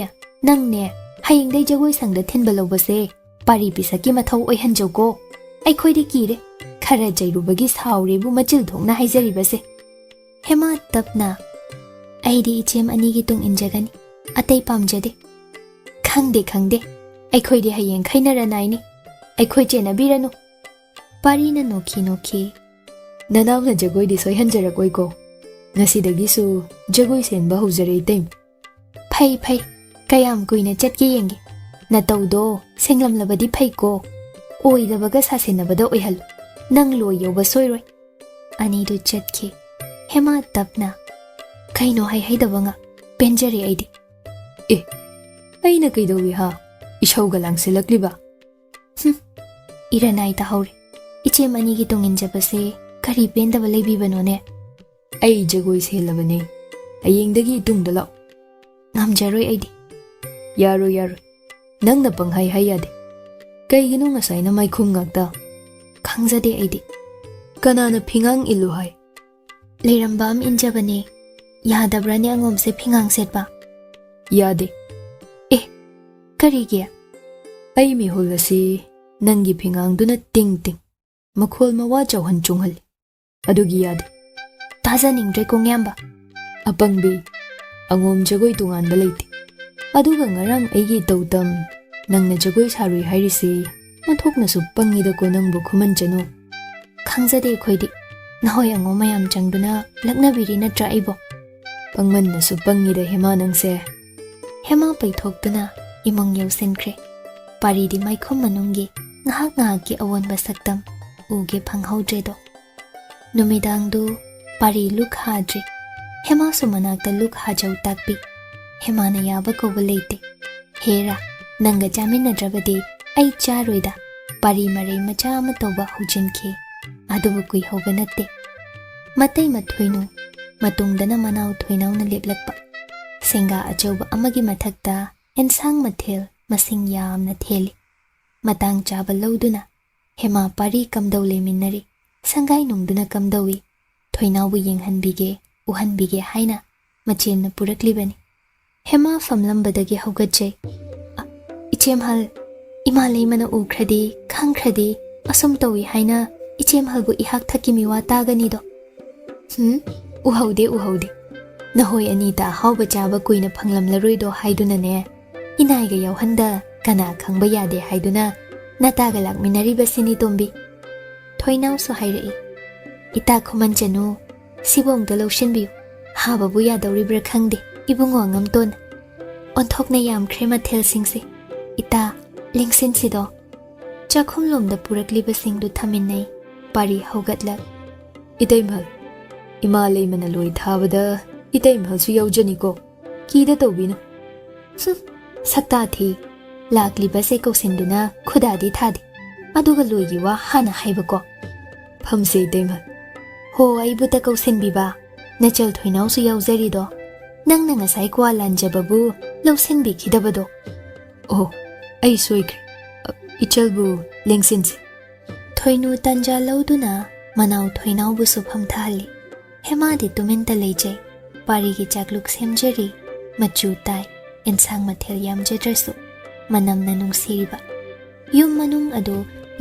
ꯅꯪꯅꯦ ꯍꯌꯦꯡꯗꯩ ꯖꯒꯣꯏ ꯁꯪꯗ ꯊꯤꯟꯕ ꯂꯧꯕꯁꯦ ꯄꯥꯔꯤ ꯄꯤꯁꯛꯀꯤ ꯃꯊꯧ ꯑꯣꯏꯍꯟꯖꯧꯀꯣ ꯑꯩꯈꯣꯏꯗꯤ ꯀꯤꯔꯦ ꯈꯔ ꯆꯩꯔꯨꯕꯒꯤ ꯁꯥꯎꯔꯦꯕꯨ ꯃꯆꯤꯜ ꯊꯣꯛꯅ ꯍꯥꯏꯖꯔꯤꯕꯁꯦ ꯍꯦꯃꯥ ꯇꯞꯅ ꯑꯩꯗꯤ ꯏꯆꯦꯝ ꯑꯅꯤꯒꯤ ꯇꯨꯡ ꯏꯟꯖꯒꯅꯤ ꯑꯇꯩ ꯄꯥꯝꯖꯗꯦ ꯈꯪꯗꯦ ꯈꯪꯗꯦ ꯑꯩꯈꯣꯏꯗꯤ ꯍꯌꯦꯡ ꯈꯩꯅꯔ ꯅꯥꯏꯅꯤ ꯑꯩꯈꯣꯏ ꯆꯦꯟꯅꯕꯤꯔꯅꯨ ꯄꯥꯔꯤꯅ ꯅꯣꯛꯈꯤ ꯅꯣꯛꯈꯤ ꯅꯅꯥꯎꯅ ꯖꯒꯣꯏꯗꯤ ꯁꯣꯏꯍꯟꯖꯔꯛꯑꯣꯏꯀꯣ ꯉꯁꯤꯗꯒꯤꯁꯨ ꯖꯒꯣꯏ ꯁꯦꯟꯕ ꯍꯧꯖꯔꯦ ꯏꯇꯩꯃ ꯐꯩ ꯐꯩ ꯀꯌꯥꯝ ꯀꯨꯏꯅ ꯆꯠꯀꯦ ꯌꯦꯡꯒꯦ ꯅꯇꯧꯗꯣ ꯁꯦꯡꯂꯝꯂꯕꯗꯤ ꯐꯩꯀꯣ ꯑꯣꯏꯗꯕꯒ ꯁꯥꯁꯤꯟꯅꯕꯗ ꯑꯣꯏꯍꯜꯂꯨ ꯅꯪ ꯂꯣꯏ ꯌꯧꯕ ꯁꯣꯏꯔꯣꯏ ꯑꯅꯤꯗꯨ ꯆꯠꯈꯤ ꯍꯦꯃꯥ ꯇꯞꯅ ꯀꯩꯅꯣ ꯍꯩꯗꯕ ꯉꯥ ꯄꯦꯟꯖꯔꯦ ꯑꯩꯗꯤ ꯑꯦ ꯑꯩꯅ ꯀꯩꯗꯧꯏ ꯍꯥ ꯏꯁꯧꯒ ꯂꯥꯡꯁꯤꯜꯂꯛꯂꯤꯕ ꯏꯔꯅꯥꯏ ꯇꯥꯍꯧꯔꯦ ꯏꯆꯦꯝ ꯑꯅꯤꯒꯤ ꯇꯨꯡ ꯏꯟꯖꯕꯁꯦ ꯀꯔꯤ ꯄꯦꯟꯗꯕ ꯂꯩꯕꯤꯕꯅꯣꯅꯦ ꯑꯩ ꯖꯒꯣꯏ ꯁꯦꯜꯂꯕꯅꯦ ꯍꯌꯦꯡꯗꯒꯤ ꯏꯇꯨꯡꯗ ꯂꯥꯛꯑꯣ ꯉꯝꯖꯔꯣꯏ ꯑꯩꯗꯤ ꯌꯥꯔꯣꯏ ꯌꯥꯔꯣꯏ ꯅꯪꯅ ꯄꯪꯍꯥꯏ ꯍꯥꯏ ꯌꯥꯗꯦ ꯀꯩꯒꯤꯅꯣ ꯉꯁꯥꯏꯅ ꯃꯥꯏꯈꯨꯝ ꯉꯥꯛꯇ ꯈꯪꯖꯗꯦ ꯑꯩꯗꯤ ꯀꯅꯥꯅ ꯐꯤꯉꯥꯡ ꯏꯜꯂꯨ ꯍꯥꯏ ꯂꯩꯔꯝꯕ ꯑꯃ ꯏꯟꯖꯕꯅꯦ ꯌꯥꯗꯕ꯭ꯔꯅꯦ ꯑꯉꯣꯝꯁꯦ ꯐꯤꯉꯥꯡ ꯁꯦꯠꯄ ꯌꯥꯗꯦ ꯑꯦ ꯀꯔꯤꯒꯤ ꯑꯩ ꯃꯤꯍꯨꯜ ꯑꯁꯤ ꯅꯪꯒꯤ ꯐꯤꯉꯥꯡꯗꯨꯅ ꯇꯤꯡ ꯇꯤꯡ ꯃꯈꯣꯜ ꯃꯋꯥ ꯆꯥꯎꯍꯟ ꯆꯣꯡꯍꯜꯂꯤ ꯑꯗꯨꯒꯤ ꯌꯥꯗꯦ ꯇꯥꯖꯅꯤꯡꯗ꯭ꯔꯦ ꯀꯣꯡꯌꯥꯝꯕ ꯑꯄꯪꯕꯤ ꯑꯉꯣꯝ ꯖꯒꯣꯏ ꯇꯣꯉꯥꯟꯕ ꯂꯩꯇꯦ ꯑꯗꯨꯒ ꯉꯔꯥꯡ ꯑꯩꯒꯤ ꯇꯧꯇꯝ ꯅꯪꯅ ꯖꯒꯣꯏ ꯁꯥꯔꯨꯏ ꯍꯥꯏꯔꯤꯁꯤ ꯑꯣꯟꯊꯣꯛꯅꯁꯨ ꯄꯪꯉꯤꯗꯀꯣ ꯅꯪꯕꯨ ꯈꯨꯃꯟ ꯆꯅꯨ ꯈꯪꯖꯗꯦ ꯑꯩꯈꯣꯏꯗꯤ ꯅꯍꯣꯏ ꯑꯉꯣꯝ ꯃꯌꯥꯝ ꯆꯪꯗꯨꯅ ꯂꯛꯅꯕꯤꯔꯤ ꯅꯠꯇ꯭ꯔꯥ ꯑꯩꯕꯣ ꯄꯪꯃꯟꯅꯁꯨ ꯄꯪꯉꯤꯗ ꯍꯦꯃꯥ ꯅꯪꯁꯦ ꯍꯦꯃꯥ ꯄꯩꯊꯣꯛꯇꯨꯅ ꯏꯃꯨꯡ ꯌꯧꯁꯤꯟꯈ꯭ꯔꯦ ꯄꯥꯔꯤꯗꯤ ꯃꯥꯏꯈꯨꯝ ꯃꯅꯨꯡꯒꯤ ꯉꯥꯏꯍꯥꯛ ꯉꯥꯏꯍꯥꯛꯀꯤ ꯑꯑꯣꯟꯕ ꯁꯛꯇꯝ ꯎꯒꯦ ꯐꯪꯍꯧꯗ꯭ꯔꯦꯗꯣ ꯅꯨꯃꯤꯗꯥꯡꯗꯨ ꯄꯥꯔꯤ ꯂꯨꯛ ꯍꯥꯗ꯭ꯔꯤ ꯍꯦꯃꯥꯁꯨ ꯃꯅꯥꯛꯇ ꯂꯨꯛ ꯍꯥꯖꯧ ꯇꯥꯛꯄꯤ ꯍꯦꯃꯥꯅ ꯌꯥꯕ ꯀꯧꯕ ꯂꯩꯇꯦ ꯍꯦꯔꯥ ꯅꯪꯒ ꯆꯥꯃꯤꯟꯅꯗ꯭ꯔꯕꯗꯤ ꯑꯩ ꯆꯥꯔꯣꯏꯗ ꯄꯥꯔꯤ ꯃꯔꯩ ꯃꯆꯥ ꯑꯃ ꯇꯧꯕ ꯍꯧꯖꯤꯟꯈꯤ ꯑꯗꯨꯕꯨ ꯀꯨꯏꯍꯧꯕ ꯅꯠꯇꯦ ꯃꯇꯩ ꯃꯊꯣꯏꯅꯨ ꯃꯇꯨꯡꯗꯅ ꯃꯅꯥꯎ ꯊꯣꯏꯅꯥꯎꯅ ꯂꯦꯞꯂꯛꯄ ꯁꯦꯡꯒꯥ ꯑꯆꯧꯕ ꯑꯃꯒꯤ ꯃꯊꯛꯇ ꯑꯦꯟꯁꯥꯡ ꯃꯊꯦꯜ ꯃꯁꯤꯡ ꯌꯥꯝꯅ ꯊꯦꯜꯂꯤ ꯃꯇꯥꯡ ꯆꯥꯕ ꯂꯧꯗꯨꯅ ꯍꯦꯃꯥ ꯄꯥꯔꯤ ꯀꯝꯗꯧ ꯂꯩꯃꯤꯟꯅꯔꯤ ꯁꯪꯒꯥꯏ ꯅꯨꯡꯗꯨꯅ ꯀꯝꯗꯧꯏ ꯊꯣꯏꯅꯥꯎꯕꯨ ꯌꯦꯡꯍꯟꯕꯤꯒꯦ ꯎꯍꯟꯕꯤꯒꯦ ꯍꯥꯏꯅ ꯃꯆꯦꯝꯅ ꯄꯨꯔꯛꯂꯤꯕꯅꯤ ꯍꯦꯃꯥ ꯐꯝꯂꯝꯕꯗꯒꯤ ꯍꯧꯒꯠꯆꯩ ꯏꯆꯦꯝꯍꯜ ꯏꯃꯥ ꯂꯩꯃꯅ ꯎꯈ꯭ꯔꯗꯤ ꯈꯪꯈ꯭ꯔꯗꯤ ꯑꯁꯨꯝ ꯇꯧꯏ ꯍꯥꯏꯅ ꯏꯆꯦꯝꯍꯜꯕꯨ ꯏꯍꯥꯛ ꯊꯛꯀꯤ ꯃꯤꯋꯥ ꯇꯥꯒꯅꯤꯗꯣ ꯎꯍꯧꯗꯦ ꯎꯍꯧꯗꯦ ꯅꯍꯣꯏ ꯑꯅꯤꯇ ꯑꯍꯥꯎꯕ ꯆꯥꯕ ꯀꯨꯏꯅ ꯐꯪꯂꯝꯂꯔꯣꯏꯗꯣ ꯍꯥꯏꯗꯨꯅꯅꯦ ꯏꯅꯥꯏꯒ ꯌꯥꯎꯍꯟꯗ ꯀꯅꯥ ꯈꯪꯕ ꯌꯥꯗꯦ ꯍꯥꯏꯗꯨꯅ ꯅꯇꯥꯒ ꯂꯥꯛꯃꯤꯟꯅꯔꯤꯕꯁꯤꯅꯤ ꯇꯣꯝꯕꯤ ꯊꯣꯏꯅꯥꯎꯁꯨ ꯍꯥꯏꯔꯛꯏ ꯏꯇꯥ ꯈꯨꯃꯟ ꯆꯅꯨ ꯁꯤꯕꯣꯡꯗ ꯂꯧꯁꯤꯟꯕꯤꯌꯨ ꯍꯥꯕꯕꯨ ꯌꯥꯗꯧꯔꯤꯕ꯭ꯔꯥ ꯈꯪꯗꯦ ꯏꯕꯨꯡꯉꯣ ꯑꯉꯝꯇꯣꯟ ꯑꯣꯟꯊꯣꯛꯅ ꯌꯥꯝꯈ꯭ꯔꯦ ꯃꯊꯦꯜꯁꯤꯡꯁꯦ ꯏꯇꯥ ꯂꯦꯡꯁꯤꯟꯁꯤꯗꯣ ꯆꯥꯛꯈꯨꯝꯂꯣꯝꯗ ꯄꯨꯔꯛꯂꯤꯕꯁꯤꯡꯗꯨ ꯊꯝꯃꯤꯟꯅꯩ ꯄꯥꯔꯤ ꯍꯧꯒꯠꯂꯛ ꯏꯇꯩꯃꯍꯜ ꯏꯃꯥ ꯂꯩꯃꯅ ꯂꯣꯏ ꯊꯥꯕꯗ ꯏꯇꯩꯃꯍꯜꯁꯨ ꯌꯥꯎꯖꯅꯤꯀꯣ ꯀꯤꯗ ꯇꯧꯕꯤꯅꯨ ꯁꯛꯇꯥ ꯊꯤ ꯂꯥꯛꯂꯤꯕꯁꯦ ꯀꯧꯁꯤꯟꯗꯨꯅ ꯈꯨꯗꯥꯗꯤ ꯊꯥꯗꯦ ꯑꯗꯨꯒ ꯂꯣꯏꯒꯤ ꯋꯥ ꯍꯥꯟꯅ ꯍꯥꯏꯕꯀꯣ ꯐꯝꯁꯦ ꯏꯇꯩꯃꯍꯜ ꯍꯣ ꯑꯩꯕꯨꯇ ꯀꯧꯁꯤꯟꯕꯤꯕ ꯅꯆꯜ ꯊꯣꯏꯅꯥꯎꯁꯨ ꯌꯥꯎꯖꯔꯤꯗꯣ ꯅꯪꯅ ꯉꯁꯥꯏ ꯀ꯭ꯋꯥ ꯂꯥꯟꯖꯕꯕꯨ ꯂꯧꯁꯤꯟꯕꯤꯈꯤꯗꯕꯗꯣ ꯑꯣ ꯑꯩ ꯁꯣꯏꯈ꯭ꯔꯦ ꯏꯆꯜꯕꯨ ꯂꯦꯡꯁꯤꯟꯁꯤ ꯊꯣꯏꯅꯨ ꯇꯟꯖꯥ ꯂꯧꯗꯨꯅ ꯃꯅꯥꯎ ꯊꯣꯏꯅꯥꯎꯕꯨꯁꯨ ꯐꯝꯊꯍꯜꯂꯤ ꯍꯦꯃꯥꯗꯤ ꯇꯨꯃꯤꯟꯇ ꯂꯩꯖꯩ ꯄꯥꯔꯤꯒꯤ ꯆꯥꯛꯂꯨꯛ ꯁꯦꯝꯖꯔꯤ machu tai ensang mathel yamjadrasu manamna nungsiriba yum manung ado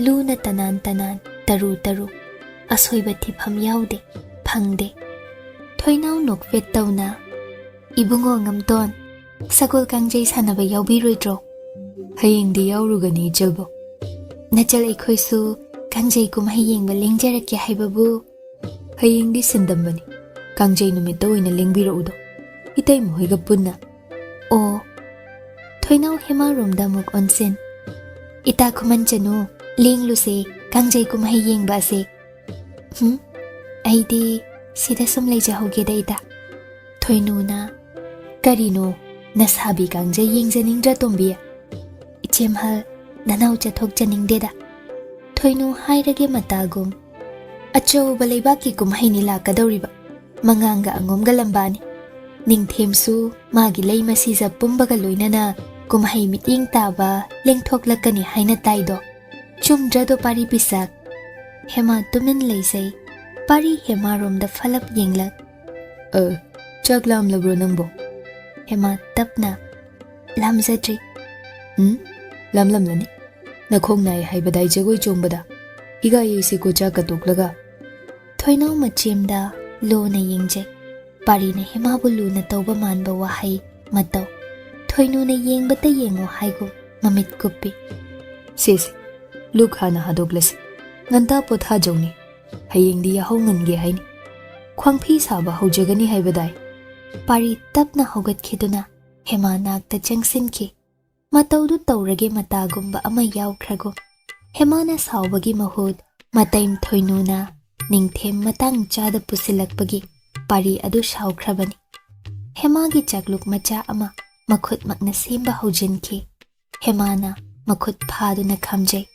luna tanan tanan taru taru asoiba thifam yaude phangde thoinau nokvet tauna ibungo ngamton sagol kangjei sanaba yaubiroidro hayengdi yaurugani ichalbo nachal aikhoisu kangjei kumhai yengba lengjarakya haibabu hayengdi sindambani kangjei numita oina lengbiraudo itai mohiga punna o thoinau hema romda muk onsen ita khuman chanu lengluse kangjei kumhai yengba se aidi sida sum leijahoge da ita thoinuna karino nasabi kangjei yengjaningdra tombiya ichemhal nanau chathok chaningdeda thoinu hairage matagum achouba leibaki kumhai ni lakadoriba manganga angomga lambani ningthemsu magi leimasi za pumbaga loinana kumhai miting taba lengthoklakani haina taido chumdrado pari pisak hema tumin leisai pari hema romda phalap yenglak chaklam labro nangbo hema tapna lamjadri lamlani nakhong nai haibadai jagoi chombada iga yesi ko cha katoklaga thoinau machimda lona yengje parina hema bulu na tawba manba wahai matau thoinu na yengbata yengo haigo mamit kuppi sese luk hana hadoklas nganta potha jongni hayengdi ya hongange haini khwangphi saba hojagani haibadai pari tapna hogat khiduna hema nakta changsinki mataudu taurage matagumba ama yaukhrago hemana saubagi mahud mataim thoinuna ningthem matang chada pusilakpagi pari adu shaukrabani hemagi chakluk macha ama makhut makna semba hojinki hemana makhut phaduna khamjai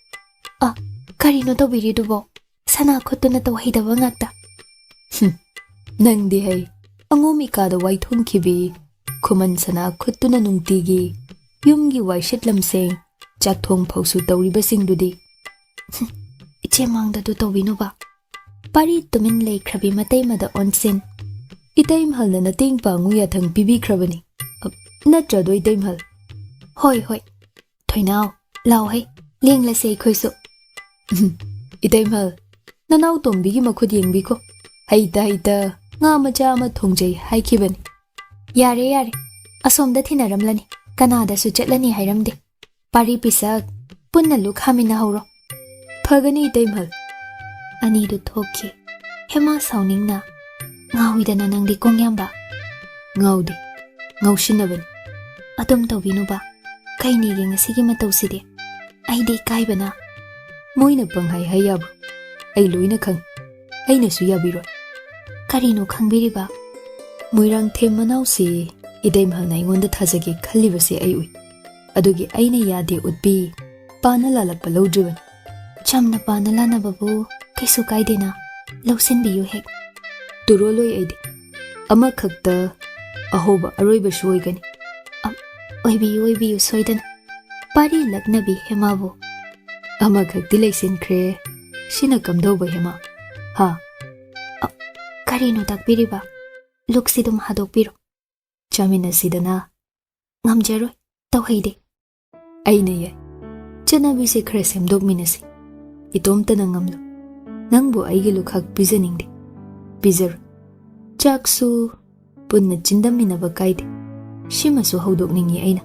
karino to biridubo sana khutuna to haidaba ngakta nangdi hai angomika da waithun khibi khuman sana khutuna nungtigi yumgi waishit lamseng chakthong phausu tawriba singdudi iche mangda du tawbinuba pari tumin leikhrabi matai mada onsin itaim halna nating pangu yathang pibi khrabani natra do itaim hal hoi thoinau lau hai lengla sei khoisu itaim hal nanau tombi gi makhud yengbi ko haita nga macha ma thongjai haikhibani yare asomda thinaramlani kanada su chatlani hairamde pari pisak punna luk hamina hawro phagani itaim hal ani du thokki hema sauningna ngawidana nangdi kongyamba ngawdi ngawshinabani adum tawbinuba kaini ge ngasigi matawside aide kaibana moina panghai hayabu ai loina khang aina su yabiro karino khangbiriba moirang them manausi idaim halna ingonda thajage khallibase ai ui adugi aina yade utpi pana lalakpa lodriban chamna pana lana babu kaisu kaidena lawsen biyu hek turoloi aide ama khakta ahoba aroiba shoigani oibiyu soidan pari laknabi hemabu ama khakti leisin khre sina kamdoba hema ha karino takbiriba luksidum hadokbiro chamina sidana ngamjaroi tawhaide aina yai chanabi se khre semdok minasi itomta nangamlo nangbo aigi lukhak pijaningde pijar chaksu punna chindamina ba kaide shimasu hodok ningi aina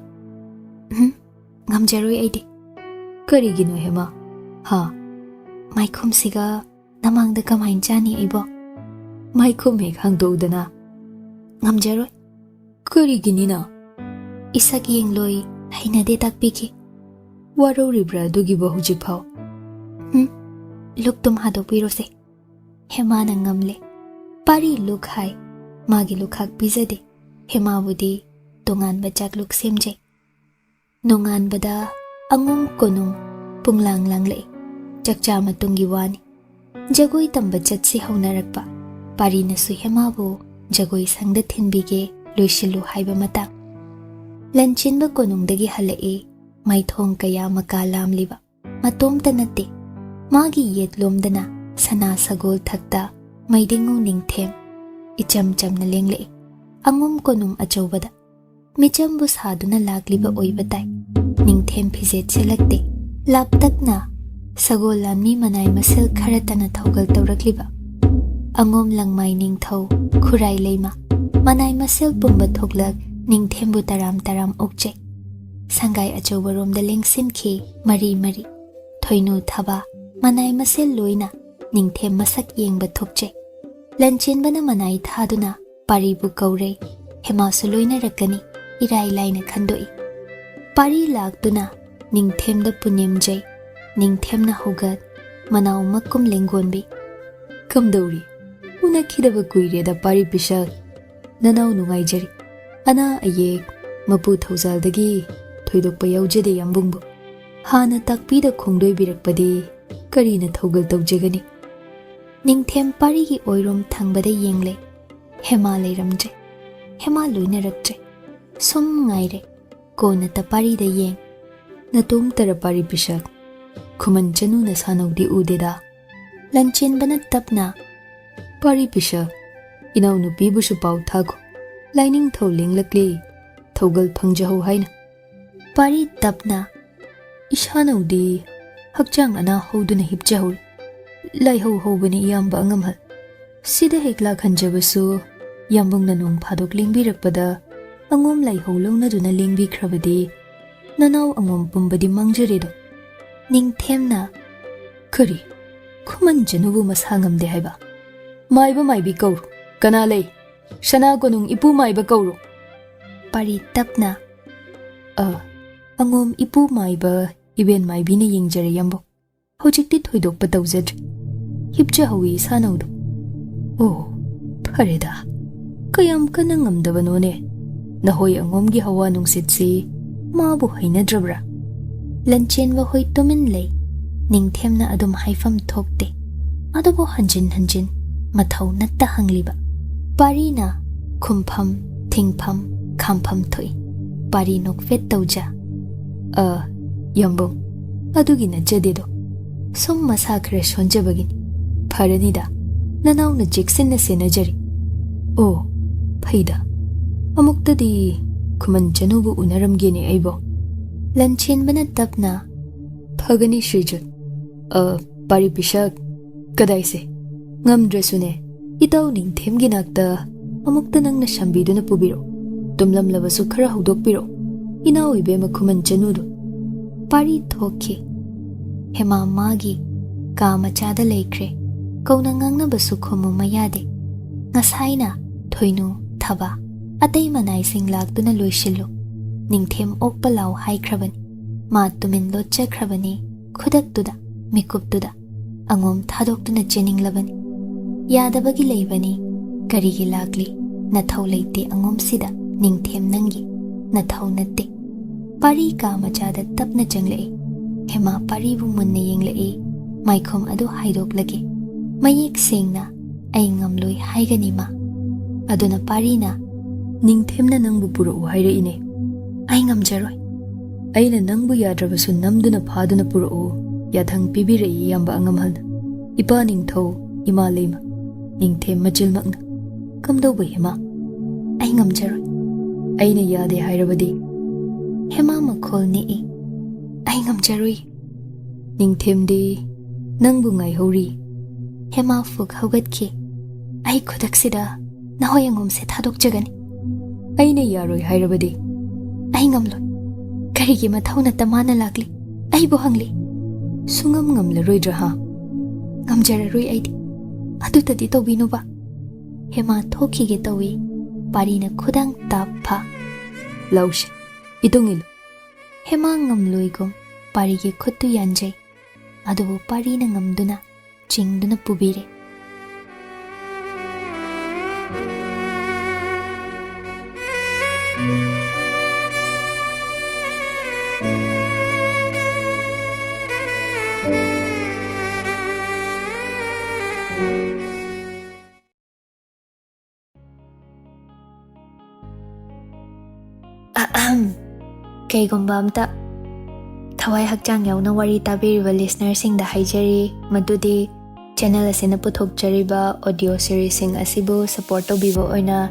ngamjaroi aide karigino hema ha maikhum siga namangda kamain chani aibo maikhum hek hangdodana ngamjaroi kariginina isak yengloi hainade takpiki waroribra dugi ba hujik phau luktum hadopirose hemana ngamle pari luk hai magi lukhak bijade hemabudi tongan bachak luk semje nongan bada angum konung punglang langle chakcha matungi wani jagoi tamba chatsi haunarakpa pari nasu hemabu jagoi sangda thinbige loishilu haiba mata Lanchenba konungdagi halai maithong kaya makalamliba matomta natte magi yetlomdana sana sagol thakta maidingu ningthem icham chamna lengle angum konung achobada Michambu saduna lagliba oiba tai. Ningthem phizet selakte. Laptakna sagol lamni manai masel kharatana thogal tawrakliba. Angom langmai ningthau khurai leima. Manai masel pumba thoglak Ningthembu taram taram okje. Sangai achobarom da lengsin ki mari mari. Thoinu thaba manai masel loina Ningthem masak yengba thokje. Lanchenba na manai thaduna paribu kaure. Hemasu loina rakani irai laina khandoi. Pari laktuna Ningthem da punyemjai. Ningthem na hogat manau makum lengonbi. Kamdauri. Una khidaba kuire da pari pishak. Nanau nungai jari. Ana ayek mapu thauzaldagi thoidokpa yaujade yambungbu. Hana takpida khongdoi birakpadi karina thaugal taujagani. Ningthem pari gi oirom thangbada yengle. Hema leiramje. Hema loina rakje. Sum ngaire. Kona ta pari da yeng. Natum tara pari pishak. Khuman Chanu na sanaudi udeda. Lanchenba na tapna. Pari pishak. Inaw nupi busu pau thago. Lining thau linglakli. Thaugal phangjahau haina. Pari tapna. Ishanaudi. Hakchang ana hoduna hipjahul. Lai ho bani iyamba angamhal. Sida hekla khanjabasu. Yambung na nung phadok lingbirakpada. Angom lai ho longna duna lingbi khrabadi. Nanaw angom pumbadi mangjaredo. Ningthem na. Kari. Khuman Chanubu masangamde haiba. Maiba maibi kauru. Kana lay. Shana konung ipu maiba kauru. Pari tapna. Angom ipu maiba iben maibi na yengjare yambo. Hojikti thoidokpa taujadri. Hipja hawi sanawdo. Oh, phareda. Kayam kana ngamdabanone. Nahoy angomgi hawa nungsitsi mabu hainadrabra. Lanchenba hoi tumin lay. Ningthem na adum haifam thokte. Adubo hanjin mathau natta hangliba. Pari na khumpham, thingpham, khampham thoi. Pari nokvet tauja. Yambong. Adugi na jadedo. Sum masa khare shonjabagin. Pharanida. Nanaw na jiksin na senajari. Oh, phaida. Amuktadi Khuman Chanubu unaramgene aibo. Lanchenba na tapna. Phagani Shrijut. Pari pishak. Kadai se. Ngamdrasune. Itaw Ningthemgi nakta. Amukta nang na shambido na pubiro. Tumlam labasu khara hudokpiro. Inaw ibema Khuman Chanudu. Pari thoke. Hema magi. Ka machada laikre. Kauna ngangna basu khomu mayade. Ngasai na. Thoinu thaba. Atay manay singlak do na loishilo. Ningthem okpalaw haikrabani. Tumin lotchakrabani. Khudak tuda. Mikup tuda. Angom thadok tu na cheninglabani. Yadabagi laybani. Karigi lagli. Nathaw laite angom sida. Ningthem nangi. Nathaw natte. Pari ka machada tap na changlai. Hema pari bu munna yenglai. Yaikhom adu haidok lagi. Mayek sing na. Ay ngamloy haigani ma. Aduna pari na. Ningthem na nangbu puro haira ine. Ay ngamjaroy. Aina nangbu yadrabasu namduna phaduna puro yathang pibirei yamba angamhal. Ipa ningthau ima leima. Ningthem machil makna. Kamdauba hema. Ay ngamjaroy. Aina yade hairabadi. Hema Makhol ni e. Ay ngamjaroy. Ningthem di nangbu ngai hori. Hema fuk haugatki. Ay khudaksida nahoy angom se thadok jagani. Aina yaroi hairabadi. Ay ngamloy. Karigi mathau na tamana lagli. Ay bo hangli. Sungam ngamlaroidra ha. Ngamjararoy aidi. Adutadi tawbino ba? Hema thokige tawi. Pari na khudang tap pha. Laushi. Itongil. Hema ngamloy gom. Pari ge khudtu yanjay. Adubu pari na ngamduna. Chingduna pubire. Kaygumba amta thawai hakchang yauna wari tabiriba listenersingda haijari madudi channel asina puthokjariba audio series sing asibu support tobiba oina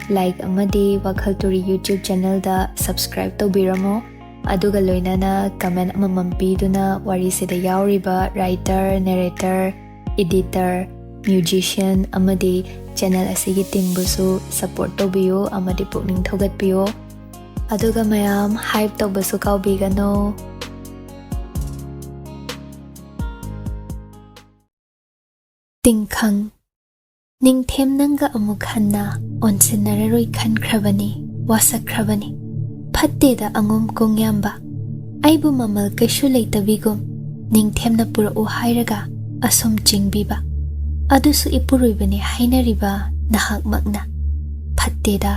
like amadi WakhaL Turi YouTube channel da subscribe tawbiramo aduga loinana comment amamam piduna wari sida yauriba writer narrator editor musician amadi channel asigi team busu support tawbiyo amadi pukning thogatpiyo aduga mayam hype tawbasu kaubigano Tingkhang Ningthem nanga amuk hanna onsinararoi khankrabani wasakrabani phatte da angom kongyamba aibu mamal kaishu leitabigum Ningthem na pura u hairaga asum chingbiba adusu ipuruibani hainariba nahak magna phatte da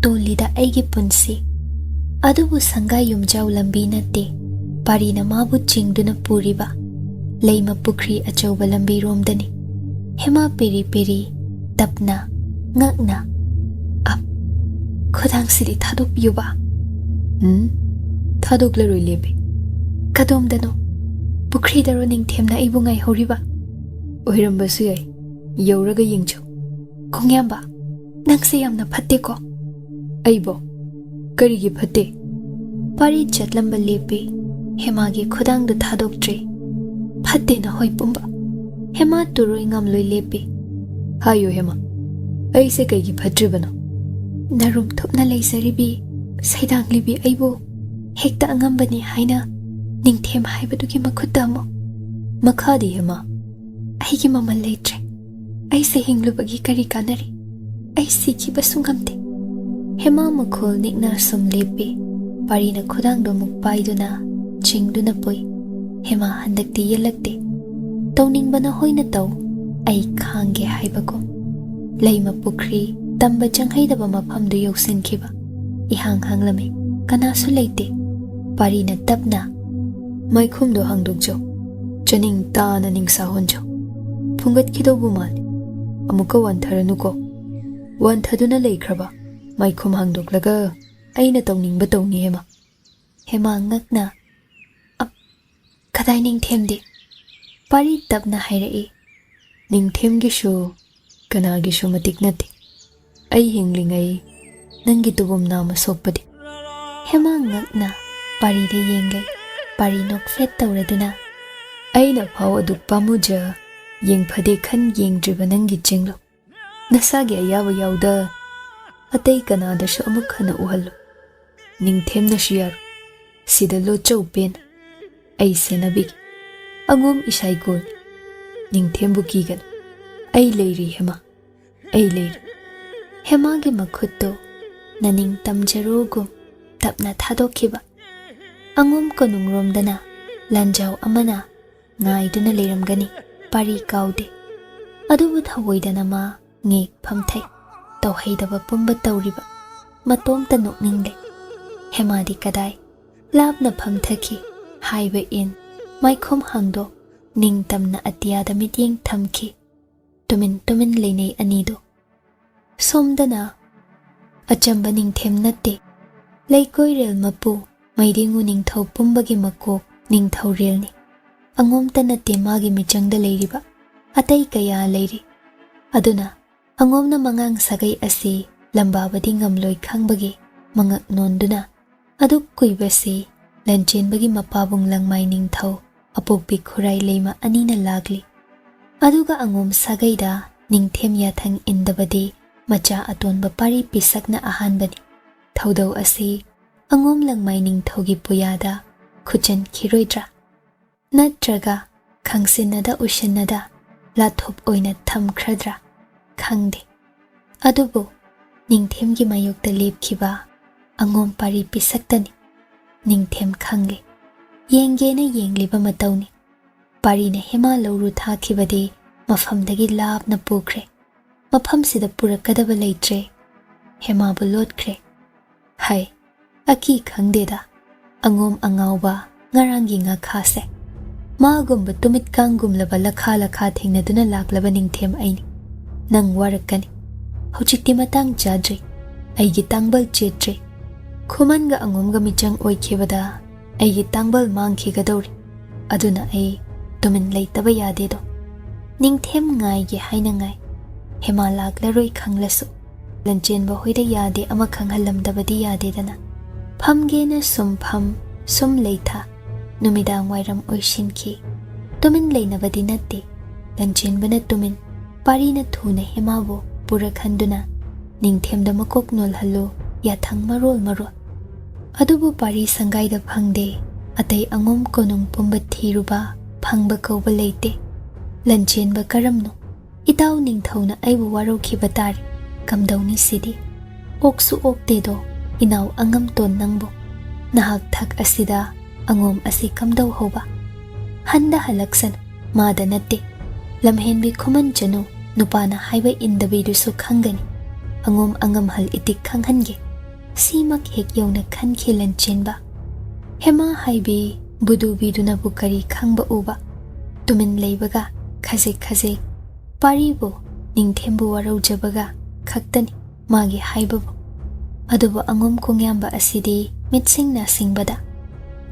tolida aigi punsi adubu sanga yumjau lambi natte parina mabu chingduna puriba leima pukri achauba lambi romdani Hema peri peri tapna ngakna ap khodang siri thadok yuba thadok la roi lebe kadom dano pukri daro Ningthem na ibungai horiba oiramba su yai yauraga yingcho kongyamba nangse yamna phatte ko aibo kari gi phatte pari chatlamba lepe hema gi khodang da thadok tre phatte na hoi pumba Hema turoi ngam loi lepe hayo hema aise kai gi phatribano narum thopna leisaribi saidang libi aibo hekta angambani haina Ningthem haibadu gi makhutta mo makhadi hema ai gi mamal leitre aise hinglubagi kari kanari aise ki basungamte hema makhol nikna sum lepe parina khudang do muk paiduna chingduna poi hema handakti yelakte Tawningbana hoina taw ay khange haibako leima pukri tamba changhaidaba mafamdu yausinkhiba ihang hanglame kanasu leite parina tapna maikhumdo hangdukjo chaning tana ningsa honjo phungat khidobu mal amuka wantharanuko wanthaduna leikraba maikhum hangduklaga aina tawningba tawni hema ngakna kadai Ningthemdi Pari tapna hairai Ningthemgi shu kanagi shu matik nati ai hinglingai nangi tubum nama sokpadi hema ngakna pari de yengai pari nok fet tawraduna aina phau aduk pamuja yengphade khan yengdriba nangi chinglo nasagi ayawa yauda atai kanada shu amuk khana uhallu Ningthem na shiyar sida lo chaupen ai senabig Angom isai gol Ningthembu kigan ai leiri hema ai leiri hema ge makhutto naning tamjarogum tapna thadokhiba angom konungrom dana lanjau amana ngaiduna leiramgani pari kaude adubu thawoidana ma ngek phamthai tawhaidaba pumba tawriba matom ta nokningle hema di kadai labna phamthaki haiba in Maikhom hangdo ningtamna atiyada mityeng thamki tumin leinei anido somdana achamba Ningthem natte leikoi rel mapu maidingu ningthau pumbagi makok ningthau relni angomta natte magi michangda leiriba atai kaya leiri aduna angomna mangang sagai asi lambabadi ngamloi khangbagi mangak nonduna aduk kuibasi Lanchenbagi mapabung langmai ningthau apokpi khurai leima anina lagli aduga angom sagaida Ningthem yathang indabadi macha atonba pari pisakna ahanbani thaudau asi angom langmai ningthaugi puyada khuchan khiroidra natraga khangsinada ushinada lathop oina thamkhradra khangde adubu Ningthemgi mayokta lepkhiba angom pari pisaktani Ningthem khange yengena yengliba matawni parina hema lawru thakhibadi mafamdagi labna pukre mafamsida purakadaba leitre hema bulotkre hai aki khangdeda angom angauba ngarangi nga khase magumba tumit kangumlaba lakha thengnaduna laklaba Ningthem aini nang warakani hojikti matang chadre aigi tangbal chetre Khuman ga angom ga michang oikhibada aigi tangbal mangkhigadori aduna ai tumin leitaba yade do Ningthem ngai gi haina ngai hema laklaroi khanglasu Lanchenba hoida yade ama khanghalamdabadi yadedana. Phamgena sum pham, sum leitha, numidang wairam oishinki. Tumin leinabadi natte, Lanchenba na tumin, pari na thuna hemabo purakhanduna, Ningthemda makok nolhallo, yathang marol. Adubu pari sangaida phangde, atay angom konong pumbat thiruba, phangba kauba leite. Lanchenba karamno, itaw ningthawna aybu waraw kibatari, kamdawni sidi. Oksu oktedo, inaw angam ton nangbo. Nahag thak asida, angom asi kamdaw hoba. Handa halaksan, mada natte. Lamhenbi Khuman Chanu, nupana haiba indabidu su khangani. Angom angam hal itik khanghange. Simak hek yawna khanki Lanchenba. Hema haibi, budu biduna bukari khangba uba. Tumin leibaga, khazek paribo Ningthembu waraw jabaga khaktani magi haibabu. Adubu angom kongyamba asidi mitsing na singbada.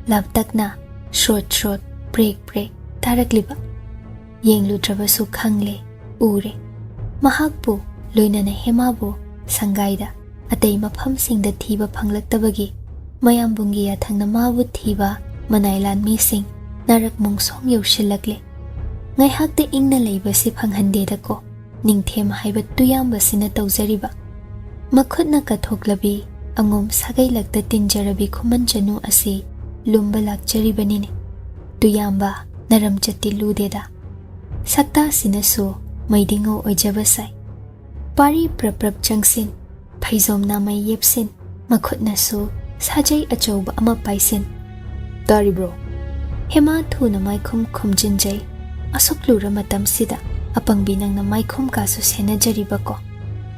Labtakna short break tarakliba. Yengludrabasu khangle ure. Mahakbu loinana hemabu sangaida atay maphamsingda thiba phanglaktabagi mayambungi yathangna mabu thiba manailan mising narak mungsong yaushilakle. Ngay hakte ingna leiba si phanghandeda ko Ningthem haiba tuyamba sina tawjariba. Makhutna kathoklabi angom sagai lakta tinjarabi Khuman Chanu asi lumba lakjaribanine. Tuyamba naram chatti ludeda. Sakta sinasu maidingo ojabasai. Pari prap changsin, phaizom na may yepsin, makhutna su sajay achauba ama paisin. Tari bro. Hema thu na maikhom khumjinjay. Asuklura matam sida apang binang na maikhom kaso senajariba ko.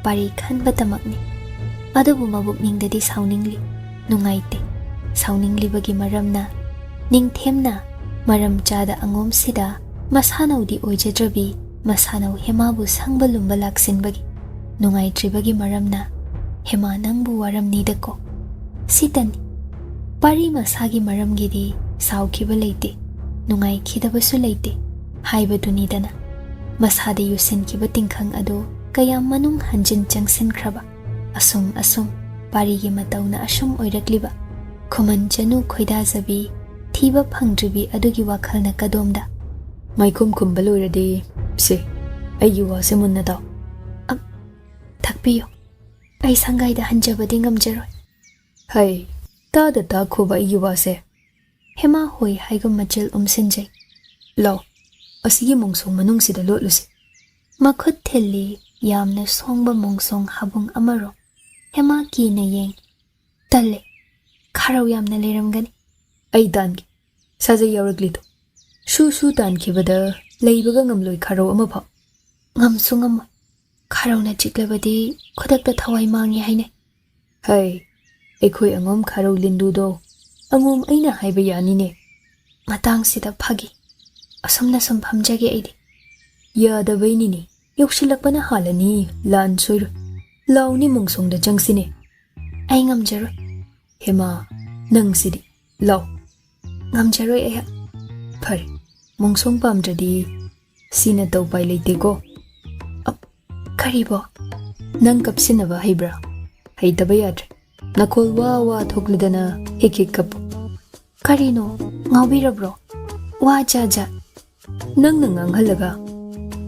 Pari khanba tamakni. Adubu mabukningdadi sauningli. Nungaite. Sauningli bagi maram na. Ningthemna maram chada angom sida masanaw di oijadrabi masanaw hemabu sangba lumba laksin bagi. Nungaitribagi maram na hema nangbu waram nida ko. Sitani. Pari masagi maram gidi saukiba leite. Nungai kidabasu leite. Haiba dunidana. Masada yusin kiba Tingkhang ado kaya manung hanjin changsin kraba. Asum parigi mataw na asum oirakliba. Khuman Chanu khoida zabi thiba phangdribi adugi wakhal na kadomda. Maikhom khumbaluradi se ayi wase munna daw. Thakpiyo. Ay sangaida hanjabadi ngamjaroi. Hai, tada ta khoba ayi wase. Hema hoi haigam machil umsinjay. Law. Asigi mongsong manungsida lotlusi. Makhut thilli yamna songba mongsong habung amaro. Hema ki na yeng. Talle. Kharaw yamna leramgani. Ay dangi. Sajay yauraglito. Shu tankibada leibaga ngamloi kharaw ama pha. Ngamsu ngamoy. Kharaw na chiklabadi khudakta thawai mangi haine. Hai. Ekhoi angom kharaw lindudo. Angom aina haiba yanine. Matang sida phagi. Asumna sum phamjage aidi. Yadabainini. Yokshilakpana halani lan soiro. Launi mongsongda changsine. Ay ngamjaroi. Hema nang sidi. Law. Ngamjaroi aya. Phare. Mongsong pamdradi sina tawpai leite ko. Karibo. Nang kapsinaba haibra. Haitaba yadre. Nakhol wa thokladana hik kapu. Karino ngawbirabro. Wa jaja. Nang nanganghalaga.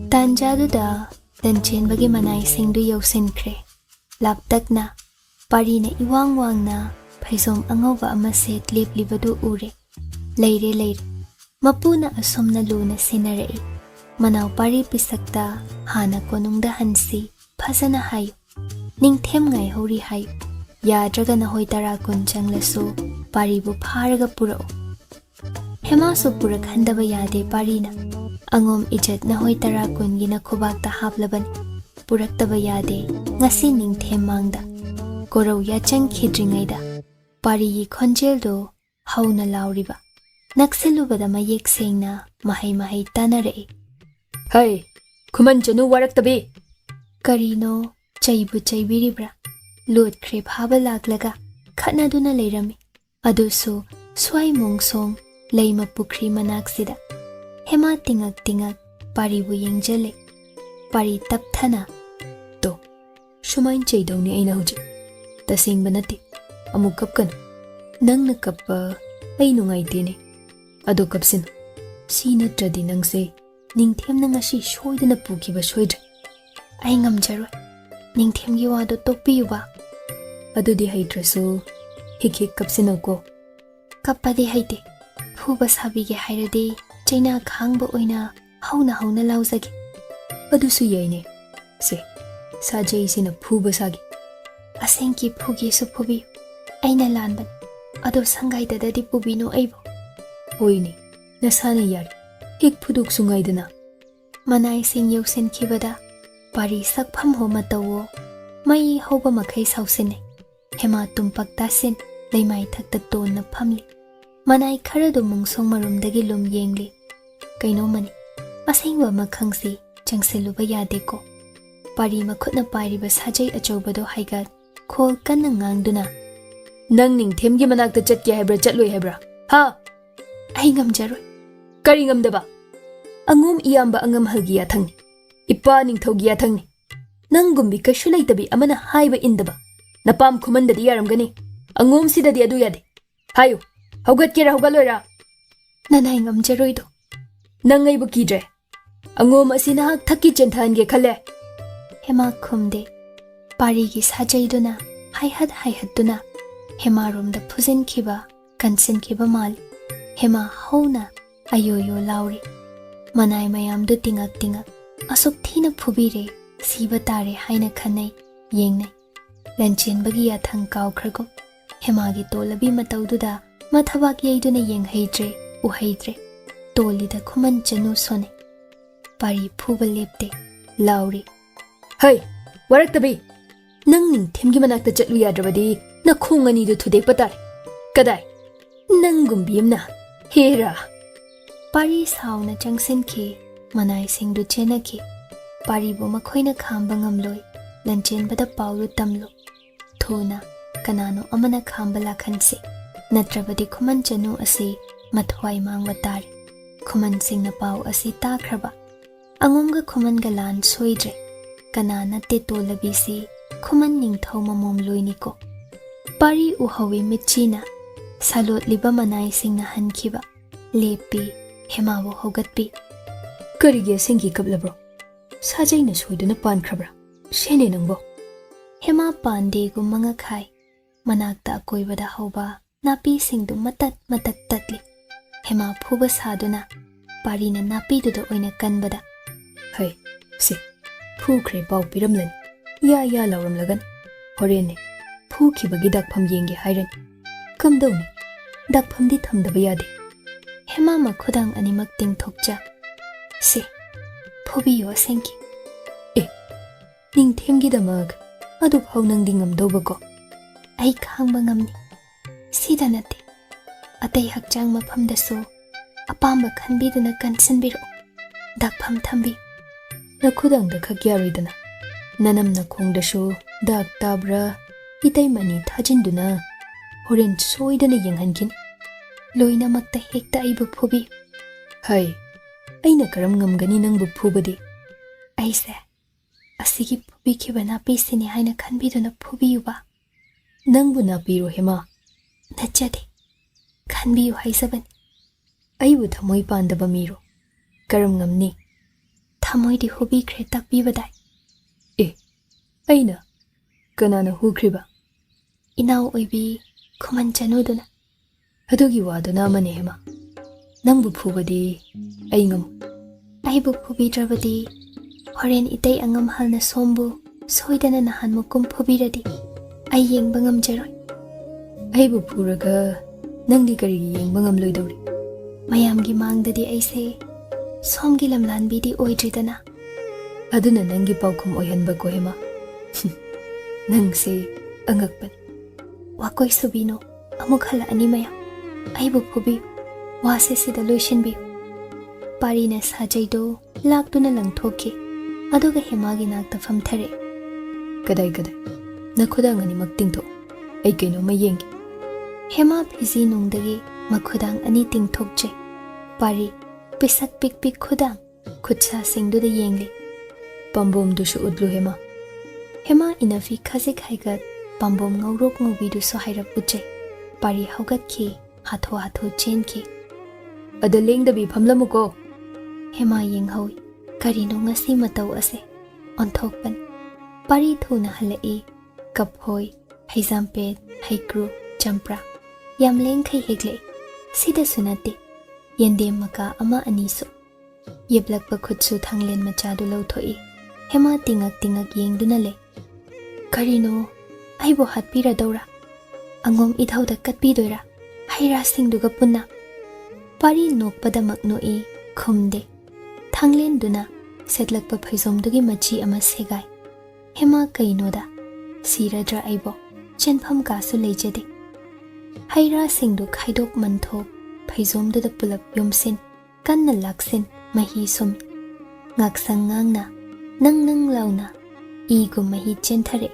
Tanjaduda Lanchenbagi manay singdu yausinkre. Laptakna parina iwang na phaizom angawba ama set leplibadu ure. Leire. Mapuna asomna luna sinarei. Manaw pari pisakta hana konungda hansi phasana hayo. Ningthem hori hayo. Yadraga na hoy tara kun changlaso paribu pharaga purao. Hemaso purak handaba yade parina. Angom ijat na hoy tara kun gina khubakta haplaban. Purak taba yade ngasi Ningthem mangda. Koraw yachang khidringaida. Pari yi khonjel do hauna lauriba. Naksilubada mayek sengna mahay tanarei. Hai, Khuman Chanu waraktabi. Karino chaibu chaibiribra. Lot krep haba laklaga khatnaduna leirami. Adusu swai mongsong leima pukri manaksida. Hema tingak paribu yengjale. Pari tapthana. To, Shumain chaidawni aina hujik. Tasingba nati. Amuk kapkanu. Nangna kappa ay nungaitene. Ado kapsinu. Si natradi nangse Ningthem na ngasi soidana pukiba soidre. Ay ngamjaroi. Ningthemgi wado tokpiyu ba? Adudi haitrasu hik kapsinu ko. Kappadi haite. Phuba sabige hairade chaina khangba oina hauna lauzagi. Adusu yaine. Se sajai sina phuba sagi. Asenki phugi su phubi. Aina lanban. Ado sangai dadadi pubino aibo. Oini. Nasana yari. Hik phuduk sungaidana. Manai sing yausen kibada. Pari sakpham ho matawo. Mai hoba makai sausene. Hema tumpak tasin. Laimai thakta ton na phamli. Manai kharadu mungsong marumdagi lum yengli. Kaino mani. Asengwa makhangsi changseluba yade ko. Pari makhutna pairiba sajai achobado haigat. Khol kanna ngangduna. Nang Ningthemgi manakta chatke haibra chatloi haibra. Ha! Ay ngamjaroi. Kari ngamdaba. Angum iyamba angam halgi yathangni. Ipa Ningthaugi yathangni. Nangumbi kashu laitabi amana haiba indaba. Napam khumandadi yaramgani. Angum sidadi adu yade. Hayo. Haugatkera haugalora. Nanai ngamjaroi do. Nangaibu kidre. Angum asina hak thakki chenthange khale. Hema khumde. Pari gi sajai duna. Haihat duna. Hema room da phuzin kiba. Kansin kiba mal. Hema hauna. Ayoyo lauri. Manai mayam do tingak. Asuk thina phubire. Siba tare haina khanai. Yengnai. Lanchenba gi yathang kaw khragum. Hema gi tolabi mataududa. Mathabak yaiduna yeng haidre. Uhaidre. Tolida Khuman Chanu sone. Pari phuba lepte. Lauri. Hai! Waraktabi! Nang Ningthemgi manakta chatlu yadrabadi. Na khongani do thudek patare. Kadai? Nangumbi amna. Hera! Pari sauna changsin ki. Manai singdu chena ki. Pari bo makhoina khamba ngamloi. Lanchenba da paulu tamlo. Thona. Kanano amana khamba lakhansi. Natrabadi Khuman Chanu asi. Mathwai mangwa tare. Khuman sing na pau asi takraba. Angumga Khuman galan soidre. Kanana te tolabi si. Khuman Ningthau mamom loiniko. Pari uhawi mitchina. Salot liba manai sing na hankiba. Lepi. Hema wo hogatpi. Karige singi kablabro. Sajai na soiduna pan krabra. Shene nangbo. Hema pande gu mga khai. Manakta akoy bada hauba. Napi singdu matat tatli. Hema phuba saduna. Pari na napi duda oina kanbada. Hai. Si. Phu kre pau piramlan. Ya lauram lagan. Horene. Phu kibagi dakpham yenge hairan. Kamdawni. Dakpham di thamdaba yade. Hema makhudang animak ting thokja. Si. Phubiyo asenki. Ningthemgi damag. Adu phau nang dingam dobako. Ai khangba ngamni. Sida nate. Atay hakjang maphamdasu. Apamba khanbiduna kansinbiro. Dakpham thambi. Nakhudang da khakyaroidana. Nanam na khongdasu. Dak tabra. Itay mani thajinduna. Horen soidana yenghankin. Loina makta hekta aibu phubi. Hai. Aina karam ngamgani nangbu phubadi. Aise. Asigi phubi kiba napi sini haina khanbiduna phubi yuba. Nangbu napiro hema. Nachade. Khanbiyu haisabani. Aibu thamoi pandaba miro. Karam ngamni. Thamoi di hubi kre takbi badai. Aina. Kanana hukriba. Inau oibi Khuman Chanu duna. Adugi waduna amane hema. Nangbu phubadi. Aingam. Aibu phubi drabadi. Horen itay angam halna sombu. Soidana nahan mukum phubiradi. Ay yengba ngamjaroi. Aibu phuraga. Nangdi karigi yengba ngamloidawri. Mayamgi mangdadi aise. Somgi lamlanbidi oidridana. Aduna nangi paukum oyanba ko hema. Nangse angakpan. Wakoy subino. Amuk hala animaya. Aibu phubi. Wase sida loishinbi. Parina sajaido. Lakduna lang thoki. Aduga hemagi nakta famthare. Kadai. Nakhudang ani magtingtho. Ay kaino mayengi. Hema phizi nungdagi makhudang ani tingthokje. Pari pisak pik khudang. Khutsa singduda yengli. Pambom dushu udlu hema. Hema inafi khazik haigat pambom ngaurok ngaubiduso hairap uchai. Pari haugat ki hatho hatho chen ki. Ada lengdabi phamlamuko. Hema yenghawi karino ngasi matau ase onthokpan. Pari thuna halai kaphoi haizampet haikru champra yam lengkhai hegle sida sunate yendem maka ama anisu yeblakpa khutsu thanglen machadu lauthoi. Hema tingak yengduna le karino aibo hatpira daura angom idhauda katpidoira haira singduga punna. Pari nokpada maknoi khumde thanglen duna setlakpa phaizomdugi machi ama segai. Hema kainoda siradra aibo chenpham kasu leijade. Haira singdu khaidok manthok phaizomduda pulap yomsin kanna laksin mahi sum ngaksang ngangna nang launa igu mahi chenthare.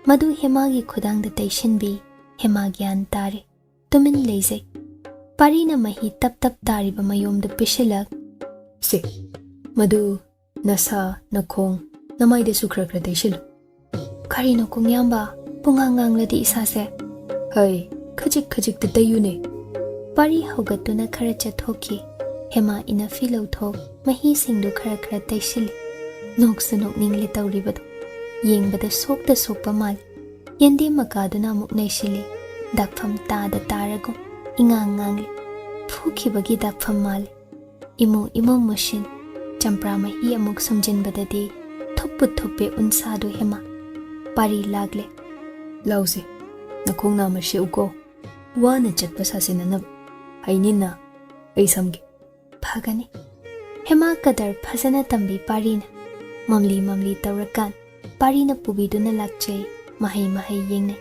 Madu Hema gi khudangda taishinbi Hema gyan tare tumin leizai. Pari na mahi tap tariba mayomda pishilak. Se madu nasa nakhong namaida sukrakra taishilu. Karino kungyamba pungangangladi isase. Hai khajik ta tayune. Pari haugatuna khara chathoki. Hema ina filau thok mahi singdu khara taishili. Noksu nokningli tauribadu yengbada sokpa mal. Yende makaduna muk naishili dakpham tada tarago ingangangle phukibagi dakpham mal. Imo mushin champra mahi amuk sumjinbadadi thuppe unsadu Hema. Pari lagle lause nakhong nama sheuko wana chatpa sasinanab hainina ai samge phagani. Hema kadar phasana tambi parina mamli tawrakan parina pubiduna lakchei mahai yengne.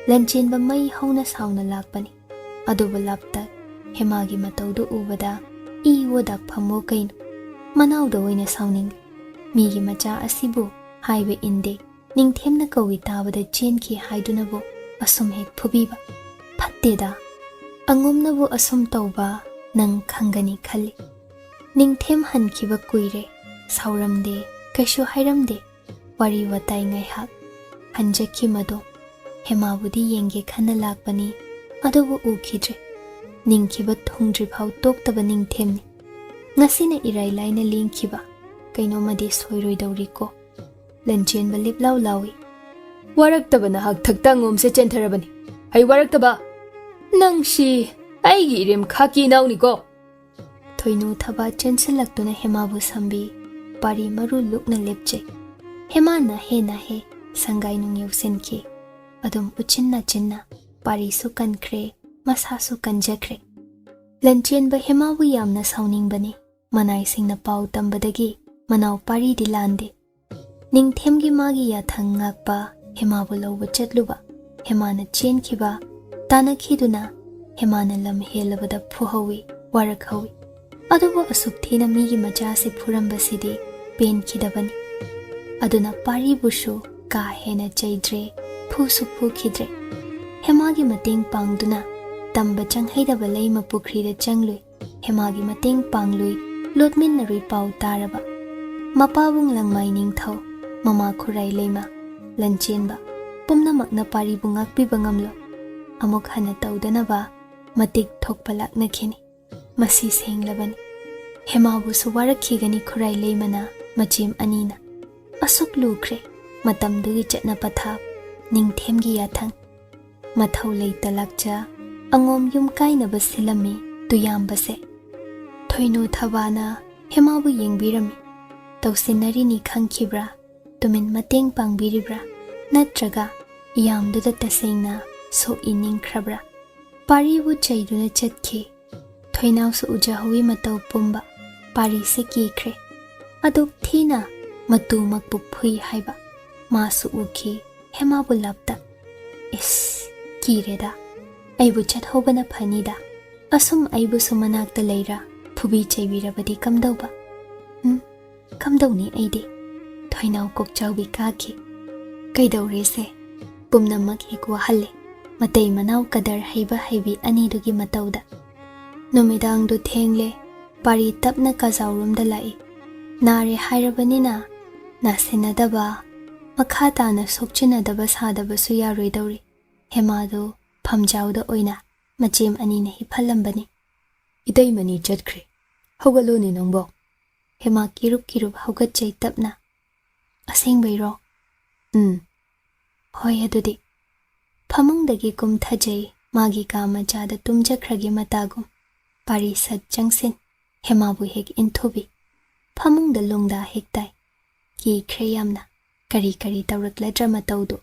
Lanchenba mai hauna sauna lakpani aduba lapta Hema gi mataudu ubada I wodak phamo kaino manauda oina sauning migi macha asibu haibe inde ningthemna kawi tabada chenki haidunabo asum hek phubiba phatteda angomnabo asum tauba nang khangani khali. Ningthem hankiba kuire sauramde kaishu hairamde wari watai ngai hak hanjaki mado Hema budi yenge khana lakpani adobo ukhidre. Ningkiba thongdri phau toktaba ningthemni ngasina irai laina lingkiba kaino madi soiroi dauriko. Lanchenba liplau lawi waraktaba na hak thakta ngomse chentharabani hai waraktaba nangshi aigi irem khaki nauniko. Thoinu thaba chensilaktuna Hema bu sambi pari maru lukna lepchei. Hema na he sangai nung yausenki adum uchinna pari su kankre masa su kanjakre. Lanchenba Hema bu yamna sauningbani manai singna pau tambadagi manau pari di lande. Ningthemgi magi yathang ngakpa Hema bu lawba chatluba Hema na chenkiba tanakhiduna Hema na lam helabada phuhawi warakhawi. Aduba asukthina migi macha se phurambasidi pen khidabani. Aduna pari bushu ka hena chaidre phusu phukidre. Hema gi mateng pangduna tamba changhaidaba leima pukrida changlui. Hema gi mateng panglui lotmin narui pau taraba. Mapabung langmai ningthau mama khurai leima Lanchenba pumnamakna pari bungakpiba ngamlo. Amuk hana taudanaba matik thokpalak nakhini masi senglabani. Hema bu suwarakhigani khurai leimana machim anina asuk lukre matamdugi chatna pathap ningthemgi yathang mathau leitalakcha angom yum kainaba silami tuyambase. Thoinu thabana Hema bu yengbirami tausinari ni khangkhibra tumin mateng pangbiribra natraga yamduda tasengna so iningkhrabra. Pari bu chaiduna chatkhi thoinau su ujahui matau pumba pari se kikre aduk thina matu makpu phui haiba masu ukhi Hema bu lapta is kireda aibu chathobana phanida asum aibu sumanakta leira phubi chaibirabadi kamdauba kamdauni aide thoinau kokchaubi kaki kaidaurese pumnamak hekwa halle matei manau kadar haiba haibi anidugi matauda. Numidang du thengle pari tapna kazaurum da lai nare hairabanina nasinadaba makha tana sokchinadaba sadabasу yaroidawri hemado phamjawda oina machem ani na hiphalambani Itai mani chatkre hogalo ni nangbo hema kirup haugatchai tapna asengbairo hoi adudi phamungdagi kumthajai magi ka machada tumjakhragi matagum pari sat changsin hemabu hek inthobi phamungda lungda hektai ki khreyamna kari tawrakladra matawdu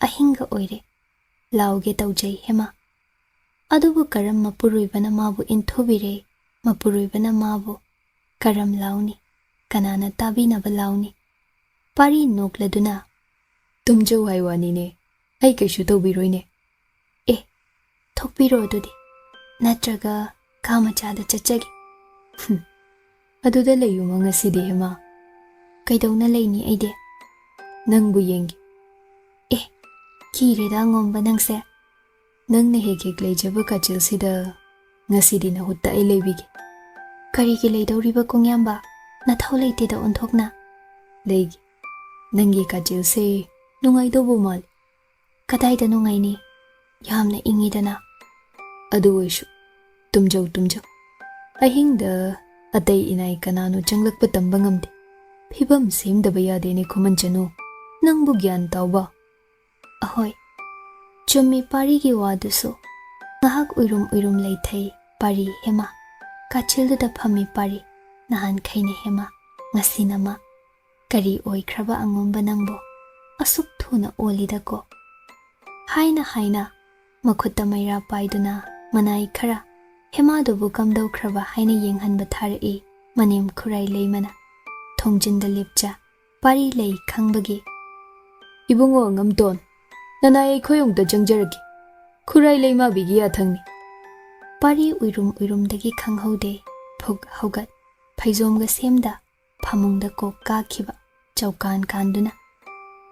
ahinga oire lauge tawjai hema adubu karam mapuruibana mabu inthobire mapuruibana mabu karam launi kanana tabinaba launi pari nokladuna tumjau haiwani ne ai kaishu tawbiroine thokpiro adudi natraga kamachada chachagi aduda layuma ngasidi hema kaidawna leini aide nangbu yengi kireda ngomba nangse nangna hek leijaba kachilsida ngasidi na hutta ai leibige karigi leidawriba kongyamba nathau leiteda onthokna leigi nangi kachilse nungaidobu mal kadaida nungaini yamna ingidana adu oishu tumjau ahingda atai inai kananu changlakpa tamba ngamde phibam semdaba yadene Khuman Chanu nangbu gyan tawba ahoi chumi parigi wadusu ngahak uirum leithai pari hema kachilda phami pari nahan khaine hema ngasinama kari oikraba angomba nangbo asuk thuna olida ko haina makhutta maira paiduna manai khara hema dubu kamdau khraba haina yenghanba tharai manem khurai leimana thongjinda lepcha pari lei khangbagi ibungo ngamton nanai khoyongda jangjaragi khurai leima bigi athangni pari uirum dagi khanghaude phug haugat phaijomga semda phamungda kok kakhiba chaukan kanduna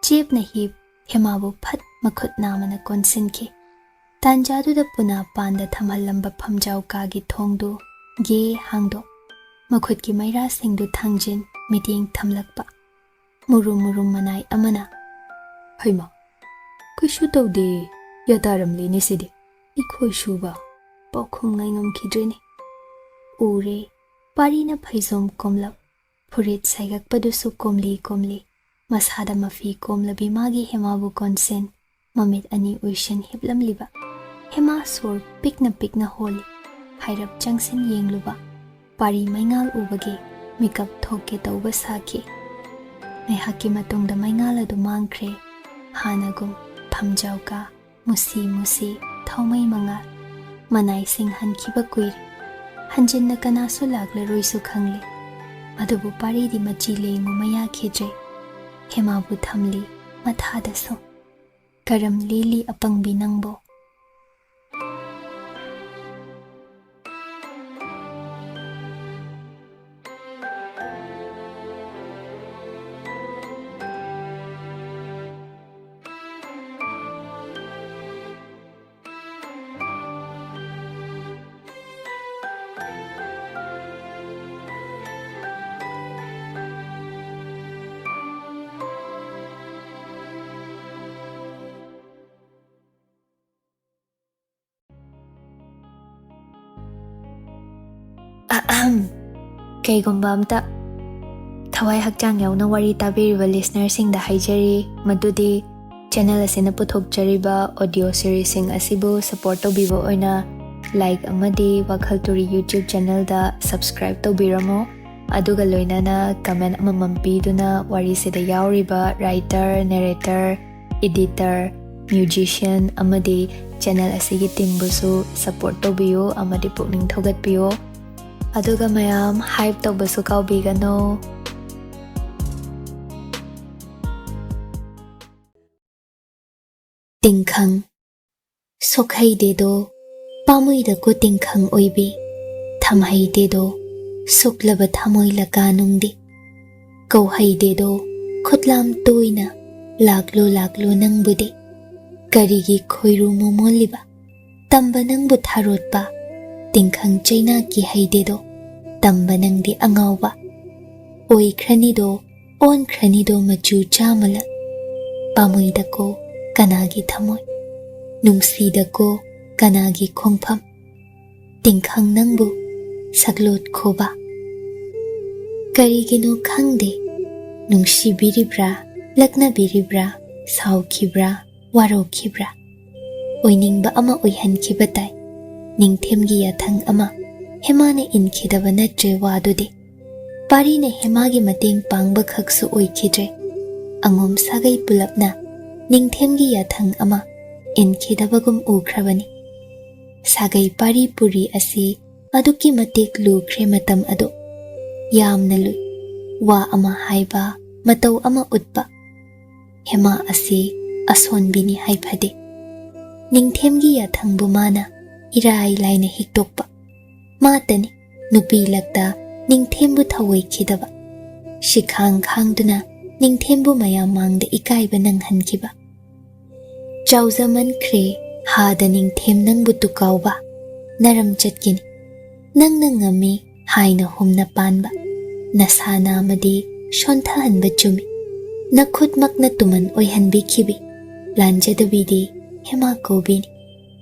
chepna hip hemabu phat makhut namana konsinki tanjaduda puna panda thamhalamba phamjau kagi thongdu ge hangdo makhut ki maira singdu thangjin meeting thamlakpa murum manai amana haima kushu tawde yadaram leni sidi ikhoi shuba pokhum ngai ngam khidreni ure parina phaijom komlap furit saigak padusu komli masada mafi komlabi magi hemabu konsen mamit ani uishan hiblam liba hema sor pikna holi hairap changsin yengluba pari maingal ubagi makeup thoke tawba saki mai haki matungda maingal adu mangkhre hanagum phamjauka musi thaumai manga manai sing hankhiba kuir hanjinna kanasu lagla roisu khangli adubu pari di machi lengu maya khejre hemabu thamli mathada so karam lili apangbi nangbo Kaygumba amta thawai hakjang yauna wari tabiriba listener sing da haijari madudi channel asina puthokjariba audio series sing asibu support tobibo oina like amadi WakhaL Turi YouTube channel da subscribe tobiramo aduga loinana comment amamam piduna wari sida yauriba writer narrator editor musician amadi channel asigi team busu support tobiyo amadi pukning thogatpiyo aduga mayam hype tawbasu kaubigano Tingkhang sokhai dedo pamui da ko Tingkhang oibi thamhai dedo suklaba thamoi la kanungdi kauhai dedo khutlam toina laglo nangbudi karigi khoiru momoliba tamba nangbu tharotpa Tingkhang China ki haidedo tamba nangdi angawba oi khranido on khranido machu chamala Pamuidako kanagi thamoy, nungsidako kanagi khongpham, tingkhang nangbu saglot khoba. Karigino khangde, nungsibiribra, laknabiribra, saukhibra, warokhibra. Oiningba ama oihankibatai, Ningthemgi yathang ama, hemane inkhidaba natre wadudi. Parina hemagi mateng pangba khaksu oikhidre, angom sagai pulapna, Ningthemgi yathang ama, inkhidabagum ukhrabani. Sagai pari puri asi, aduki matek lukhre matam adu. Yamna lui, wa ama haiba, matau ama utpa. Hema asi, asonbini haifade. Ningthemgi yathang bumana, irai laina hiktokpa. Matani, nupi lakta, Ningthembu thawai khidaba. Shikhang khangduna, Ningthembu mayamangda ikaiba nanghankiba. Chauzaman khre, hada Ningthem nangbu tukauba. Naram chatkini. Nang ngami, haina humna panba. Nasana amadi, shonthahanba chumi. Nakhutmak na tuman oihanbi khibi. Lanjadabidi, hema kobini.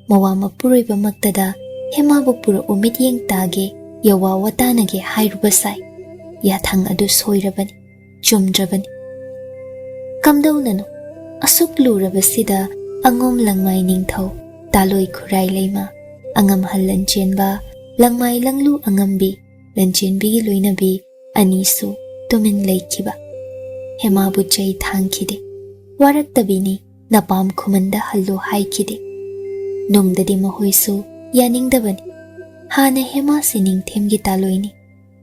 Mawama puroiba maktada, hema bu pura umit yeng tage, yawa watanage hairuba sai. Yathang adu soirabani, chumdrabani. Kamdau nano, asuk lurabasida, angom langmai ningthau, taloi khurai leima, angam hal Lanchenba, langmai langlu angambi, Lanchenbi loinabi, anisu, tumin laikiba. Hema bu jai thangkide, warak tabini, napam Khumanda hallo haikide. Nungdadi mahoisu, yaningdabani. Hana hema si Ningthemgi taloini,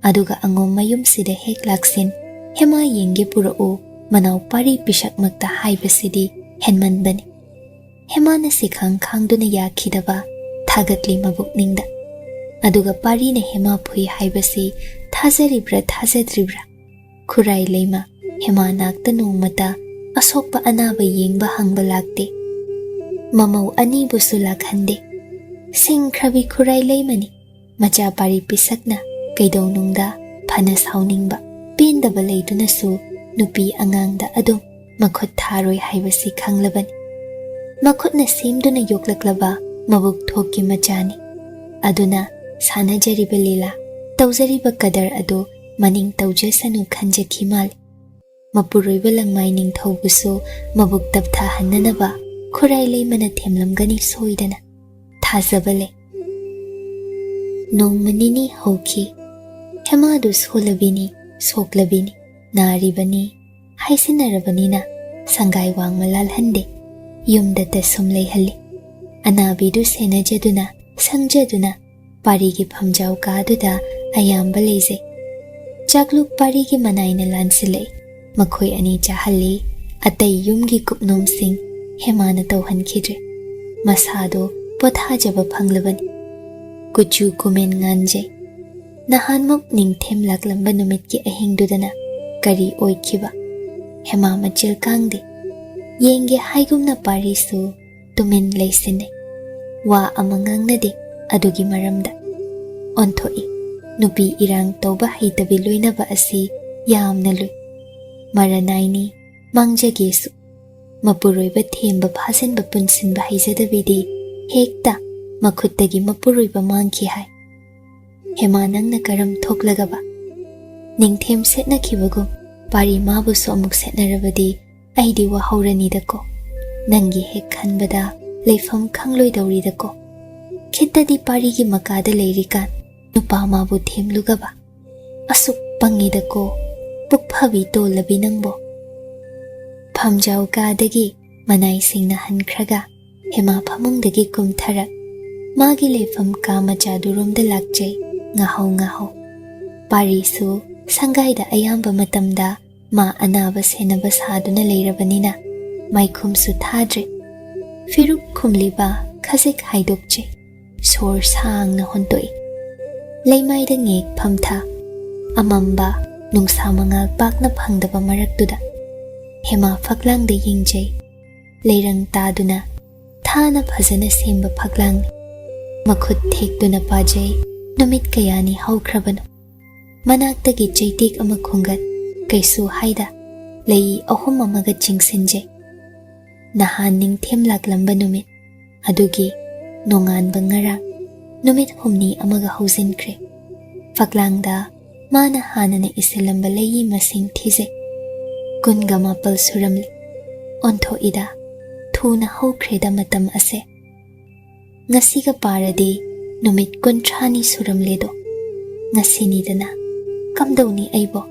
aduga angom mayum sida hek laksin, hema yenge purao, manau pari pisak makta haibasidi, henmanbani. Hema na sikhang khangduna yakhidaba, thagatli mabuk ningda. Aduga pari na hema phui haibasi, thazaribra thazadribra. Khurai leima, hema nakta nungmata, asokpa anaba yengba hangba lakte. Mamau ani busu lakhande. Sing khrabi khurai leimani. Macha pari pisakna, kaidong nungda, phana sauningba. Pendaba leidunasu, nupi angangda adum, makhut tharoi haibasi khanglabani. Makhut na simduna yoklaklaba, mabuk thoki machani. Aduna, sanajariba lila, tauzariba kadar adu, maning taujasanu khanjaki mali. Mapuroiba langmai ningthaubusu, mabuk tabtha hannanaba, khurai leimana themlamgani soidana. Thazabale. Nongmanini hauki. Hemadu solabini, soklabini, naribani, haisinarabanina, sangai wangmalal hande, yumdata sumleihali. Anabidu senajaduna, sangjaduna, parigi phamjau kaduda ayamba leize. Chakluk parigi manaina lansilei, makhoi ani chahali, atai yumgi kupnom sing, hemana tauhankhidre. Masado pothajaba phanglabani. Kuchu kumen nganje. Nahanmuk Ningthem laklamba numitki ahingdudana, kari oikhiba. Hema machil kangde. Yenge haigumna parisu, tumin leisine. Wa amangangnade, adugi maramda. Onthoi, nupi irang tauba haitabi loinaba asi, yamna lui. Maranaini, mangjagesu. Mapuroiba themba phasinba punsinba haizadabidi, hekta, makhuttagi mapuroiba mangki hai. Hema nangna karam thoklagaba. Ningthem setna khibagum, pari mabusu amuk setnarabadi, aidi wahauranidako. Nangi hek khanbada, leifam khangloidauridako. Khittadi parigi makada leirikan, nupa mabu themlugaba. Asuk pangidako, pukphabi tolabi nangbo. Phamjau kadagi, manai singna hankhraga, hema phamungdagi kumtharak. Magi leifam ka machadurumda lakjai, ngahau. Parisu, sangaida ayamba matamda, ma anaba senaba saduna leirabanina, maikhumsu thadre. Firuk khumliba, khasik haidokche, sor sang na hontoi. Leimaida ngek phamtha, amamba, nungsa mangal pak na phangdaba maraktuda. Hema faklangda yingjai, leirang taduna, thana phazana semba faklang. Makhut thekduna pajai, numit kayani haukrabano. Manaktagi chaitik ama khungat, kaisu haida, lei ahum amaga chingsinjai. nahan ningthemlaklamba numit adugi nonganba ngarang numit humni amaga hausinkre faklangda mana hanana isilamba layi masing thize kunga mapal suramli ontho ida thuna haukreda matam ase ngasiga paradi numit kuntrani suramledo ngasini dana kamdawni aibo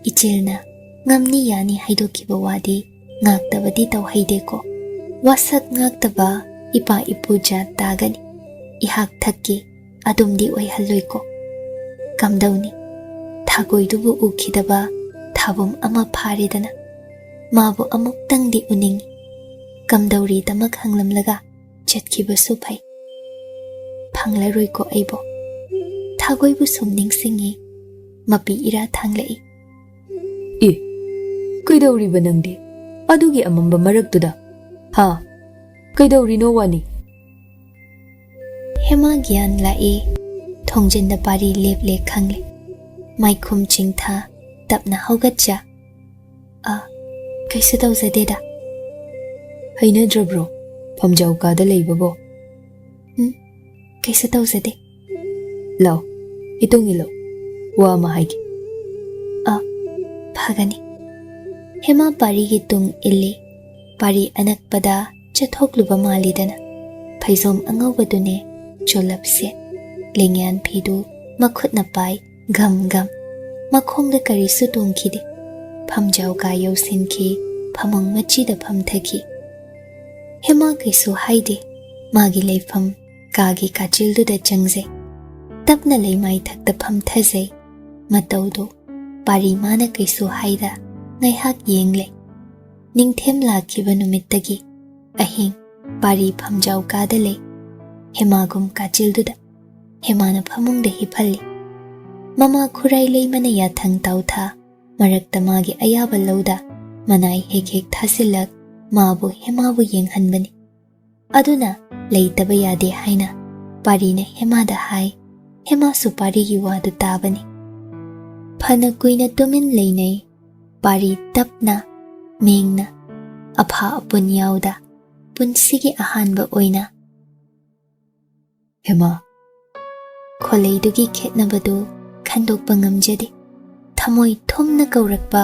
ichilna ngamni yani haidokiba wadi ngaktabadi tawhaideko wasak ngaktaba ipa ipuja dagani ihak thakki adumdi oihaloiko kamdawni thagoidubu ukhidaba thabum ama pharidana mabu amuktangdi uningi kamdawri damak hanglamlaga chatkibasu phai phanglaroiko aibo thagoibu sumningsingi mapi ira thanglai kaidauriba nangdi adugi amamba maraktuda ha kaidaurino wani hema gyan lai thongjinda pari leple khangle maikhum chingtha tapna hogatcha kaisu tawzadeda haina drabro phamjau kada leibabo kaisu tawzade law itongilo wa ma haigi phagani hema pari gi tung illi pari anakpada chathokluba malidana phaizom angawbadune cholapse lengyan phidu makhutna pai gam gam makhongda karisu tongkhide phamjau ka yosinki phamang machi da phamthaki hema kaisu haide magi leifam kagi kachildu da changze tapna leimai thakta phamthase mataudo pari mana kaisu haida ngaihak yengle ningthem lakhiba numittagi ahing pari phamjau kadale hemagum kachilduda hemana phamungda hiphalli mama khurai leimana yathang tautha marakta magi ayaba lauda manai hek hek thasilak mabu hemabu yenghanbani aduna leitaba yade haina parina hemada hai hema supari gi wadu tabani phana kuina tumin leinai pari tapna mengna apha apun yauda punsigi ahanba oina hema kholeidugi khetnabadu khandokpa ngamjadi thamoi thomna kaurakpa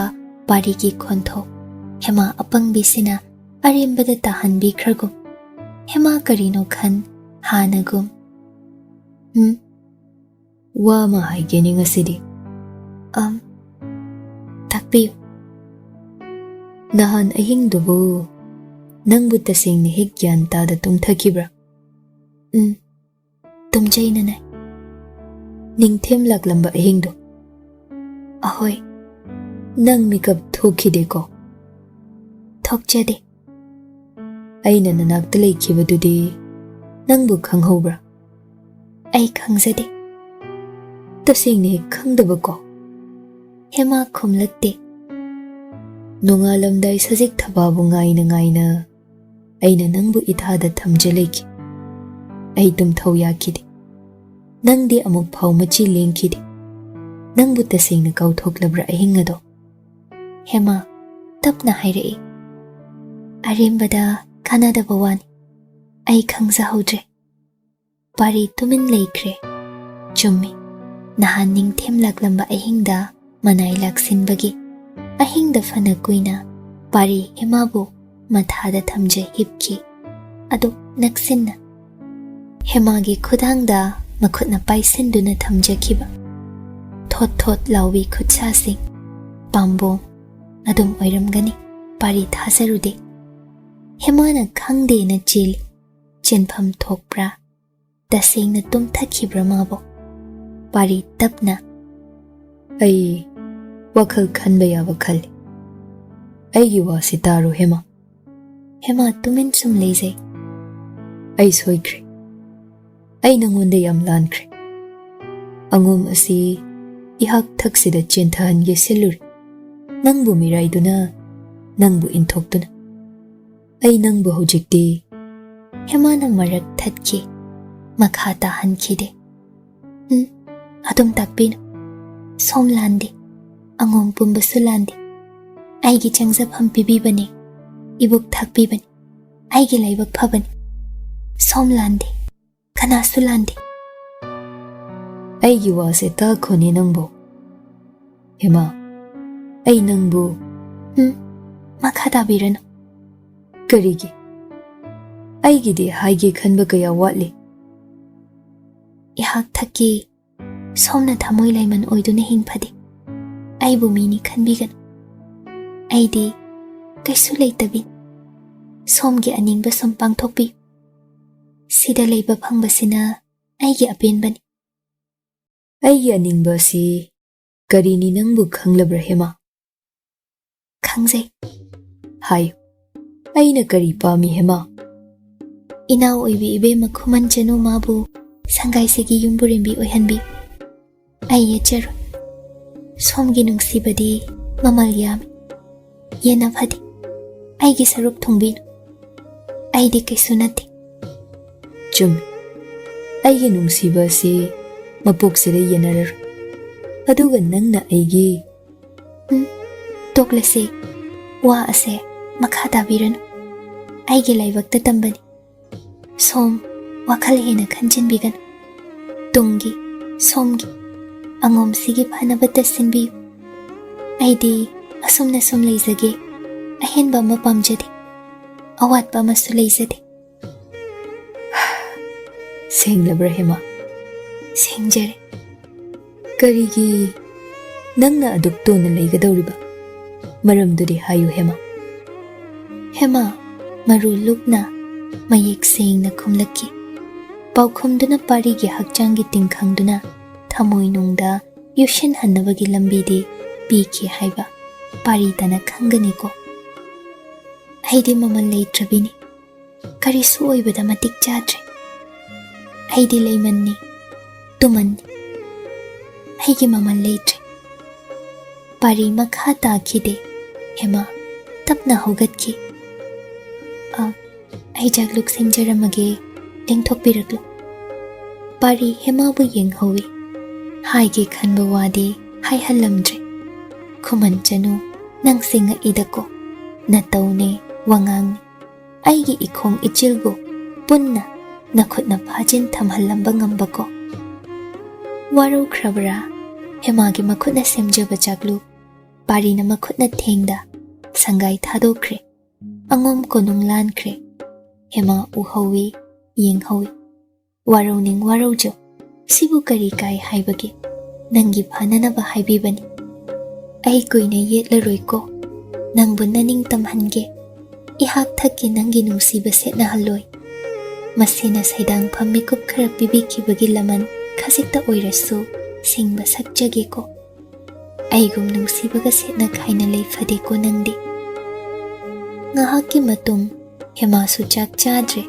pari gi khontho hema apangbisina arembada tahanbi khragum hema karino khan hanagum wa ma haigeni ngasidi takpiyo nahan ahingdubu nangbu tasingni hek gyan tada tungthakibra tumjainanai ningthem laklamba ahingdu ahoy nang mikap thokideko thokjade aina nanakta leikibadudi nangbu khanghobra ai khangzade tasingni khangdabako hema khumlakte nongalamdai sajik thababu ngaina aina nangbu ithada thamjaleki ai tumthau yakide nangdi amuk phau machi lengkide nangbu tasingna kauthoklabra ahingado hema tapna hairei arembada kanadaba wani ai khangzahudre pari tumin leikre chummi nahan ningthem laklamba ahingda manai laksinbagi ahingda fana kuina pari hemabu mathada thamje hipki adu naksinna hemagi khudangda makhutna paisinduna thamjakhiba thot thot lawi khutsasing pambo adum oiramgani pari thasarude hemana khangde na chili chenpham thokpra tasingna tumthakhibra mabo pari tapna ai WakhaL khanba yaba khali aigi wasi taru hema tumin sum leizai ai soikre ai nangonda yam lankre angum asi ihak thaksida chenthan ge seluri nangbu miraiduna nangbu inthokduna ai nangbu hojikti hemana marak thatki makhata hankhide adum takpin somlandi angom pumbasulandi aigi changzap ham pibibani ibuk thakpibani aigi laibak phabani som lande kanasu lande aigi wase ta khoni nangbo hema ai nangbu makha tabirano karigi aigi de haigi khanba kaya watli ihak thaki somna thamoi laiman oiduna hingphadi aibu mini khanbigan aidi kaisu leitabi somgi aningba som pangthokpi sida leiba phangbasina aigi apenbani aigi aningba si karini nangbu khanglabra hema khangjai hayo aina kari pami hema inaw oibi ibema Khuman Chanu mabu sangai segi yumburembi oihanbi ai yecharo somgi nungsibadi mamal yami yena phadi aigi saruk thongbin aidi kaisu nati chum aigi nungsiba si mapok sire yenarar aduga nangna aigi toklase wa ase makha tabirano aigi laibakta tambani som wakhal hena khanjinbigan tungi somgi angom sigi phanabata sinbi aidi asumna sum leizage ahenba ma pamjade awatba masu leizade senglabra hema sengjare karigi nangna adukto na leigadawriba maramduri hayu hema hema maru lukna mayek sengna khumlaki paukhumduna parigi hakchangi tingkhangduna thamoi nungda yushin hannabagi lambidi piki haiba pari tana khangani ko aidi mamal leitrabini karisu oibada matik chadre aidi leimanni tumanni aigi mamal leitre pari makha takhide hema tapna hogatki ai jagluk senjaramage lengthokpiraklo pari hema bu yenghowi haige khanba wadi hai halamdre Khuman Chanu nang singa idako natawne wangang aigi ikhong ichilgo punna nakhutna phajin thamhallamba ngambako waro khrabra hemagi makhutna semjaba jaglu pari na makhutna thengda sangai thadokre angom konung lankre hema uhawi yenghawi warauning waraujo sibu kari kai haibagi nangi phananaba haibibani ai koina yetlaroi ko nangbu naning tamhange ihak thaki nangi nungsiba setna halloi masina saidang phammi kup khara pibikibagi laman khasita oirasu singba sakjage ko aigum nungsibaga setna khaina leifade ko nangdi ngahaki matung hema su chak chadre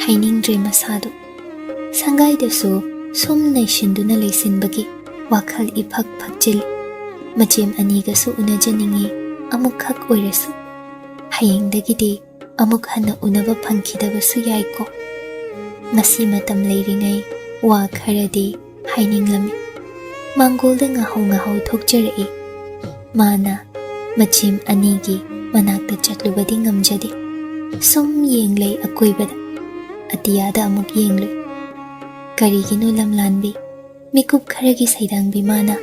hainingdre masado sangai dasu somnai shinduna leisinbagi wakhal iphak phakjili machem aniga su unajaningi amuk khak oirasu hayengdagidi amuk hana unaba phangkhidabasu yaiko ngasi matam leiringai wa kharadi haininglam mangolda ngahau thokjarai mana machem anigi manakta chatlubadi ngamjade som yenglei akoibada atiyada amuk yengloi karigino lamlanbi mikup kharagi saidangbi mana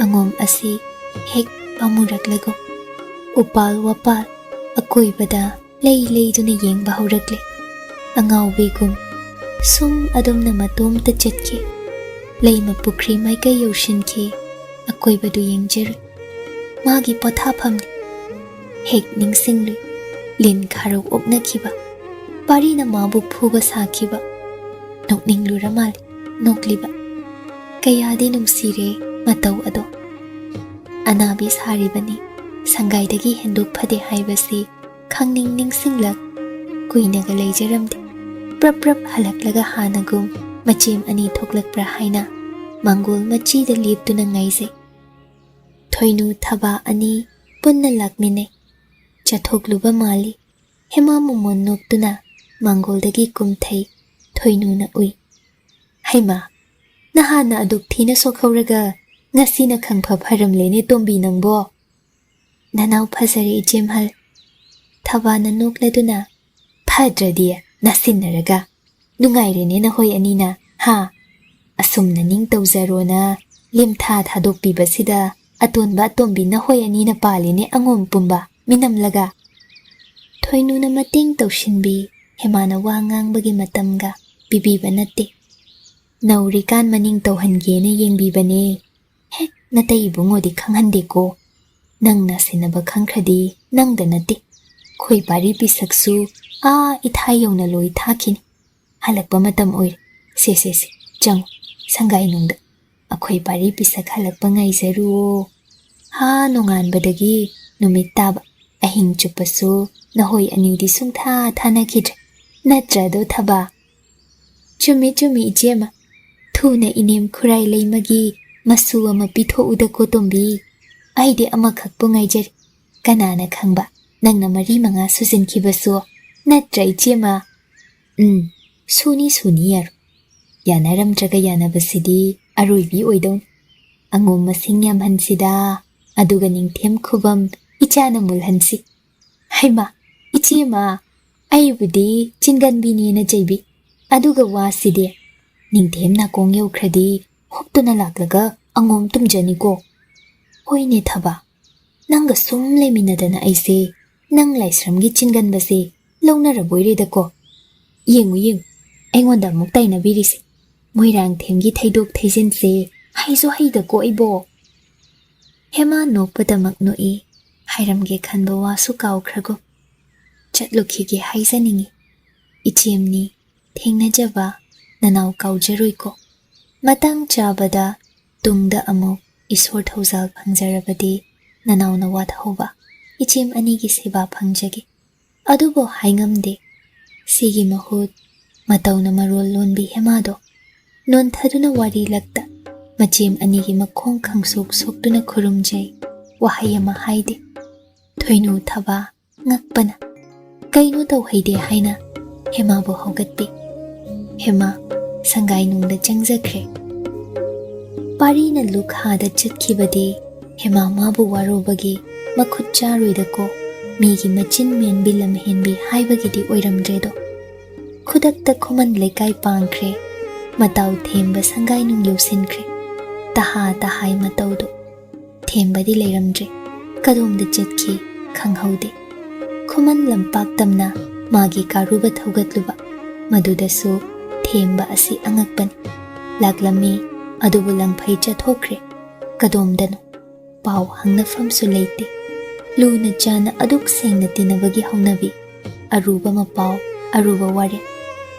angom asi hek pamuraklago upal wapal akoibada lei duna yengba haurakle angawbigum sum adomna matomta chatki leima pukri maika yoshinki akoibadu yengjer magi pothaphamni hek ningsinglui lin kharok opnakhiba parina mabu phuba sakhiba nokningluramal nokliba kayadi nungsire matau ado anabi saribani sangaidagi henduk phade haibasi khangning ningsinglak kuinaga leijaramde prap halaklaga hanagum machem ani thoklakpra haina mangol machi da leptuna ngaise thoinu thaba ani punna lakmine chathokluba mali hema mumon noktuna mangoldagi kumthai thoinu na ui haima nahana aduk thina sokhauraga ngasina khangpha pharam lene tombi nangbo nanaw phasare jemhal Thabana nokladuna Padradi nasinaraga Nungairene na hoy anina ha Asumna ning tawzarona Limtha thadokpi basida Atonba tombi na hoy anina paline angom pumba Minamlaga Thoinuna mating tawshinbi Hemana wangang bagi matamga Bibiba nate Naurikan maning tawhangene yengbibane Hek natay bungo di kanghande ko Nang nasinaba kangkradi Nang danate Khoi pari pisaksu Ithayaw na loy thakin Halakpa matam oir Se Jang Sangay nungda Akhoi pari pisak halakpa ngay zaru Ha nungan badagi Numit taba Ahing chupasu Nahoy anidi sungtha thanakid Natrado thaba Chumi ijema Thuna inim khurai leimagi Masu ama pitho udako tombi Aide ama khakpo ngayjar Kanana khangba Nangna mari mga susin kibasu Natra ijema Suni yar Yanaram traga yanabasidi Aruibi oidon Angom masing yamhansida Aduga ningthem khubam Ichana mulhansi Haima Ichema Aibudi chinganbini na jaybi Aduga waside Ningthem na kong yaw kradi Hopto na laklaga Angom tumjani ko Hoyne thaba Nangga sumle minadana aise Nang laisramgi chinganbase Launa raboyreda ko Yengu Aingonda muktay na birisi Moirang themgi thaydok thaysense Haiso hayda ko aibo Hema nokpadamak noi Hairamge khanba wasu kaukhago Chatlokhige haisaningi Ichemni Thengnajaba Nanaw kaujaroi ko Matang chabada Tungda amok Isor thawzal phangjarabadi Nanaw na wathoba Ichem anigi seba phangjage Adubo haingamde Sigi mahut Mataw na marol lonbi hemado Non thaduna wari lakta Machem anigi makhong khangsuk soktuna khurumjay Wahayama haide Thoinu thaba Ngakpana Kaino taw haide haina Hema bo haugatpi Hema Sangay nungda changjakre Pari na lukhada chatkibadi Hema mabu warobagi Makhut charuidako Migi machin menbi lamhenbi haibagidi oiramdredo Khudakta Khuman lekai pangkre Mataw themba sangay nung yosinkre Tahay matawdo Thembadi leiramdre Kadomda chatki Khanghaude Khuman lampak tamna Magi karuba thaugatluba Madudasu Themba asi angakpan Laglami Adubu langphai chathokre Kadomdano Pau hangnafamsu leite Luna jana aduk sengna tinabagi haunabi Aruba mapau Aruba ware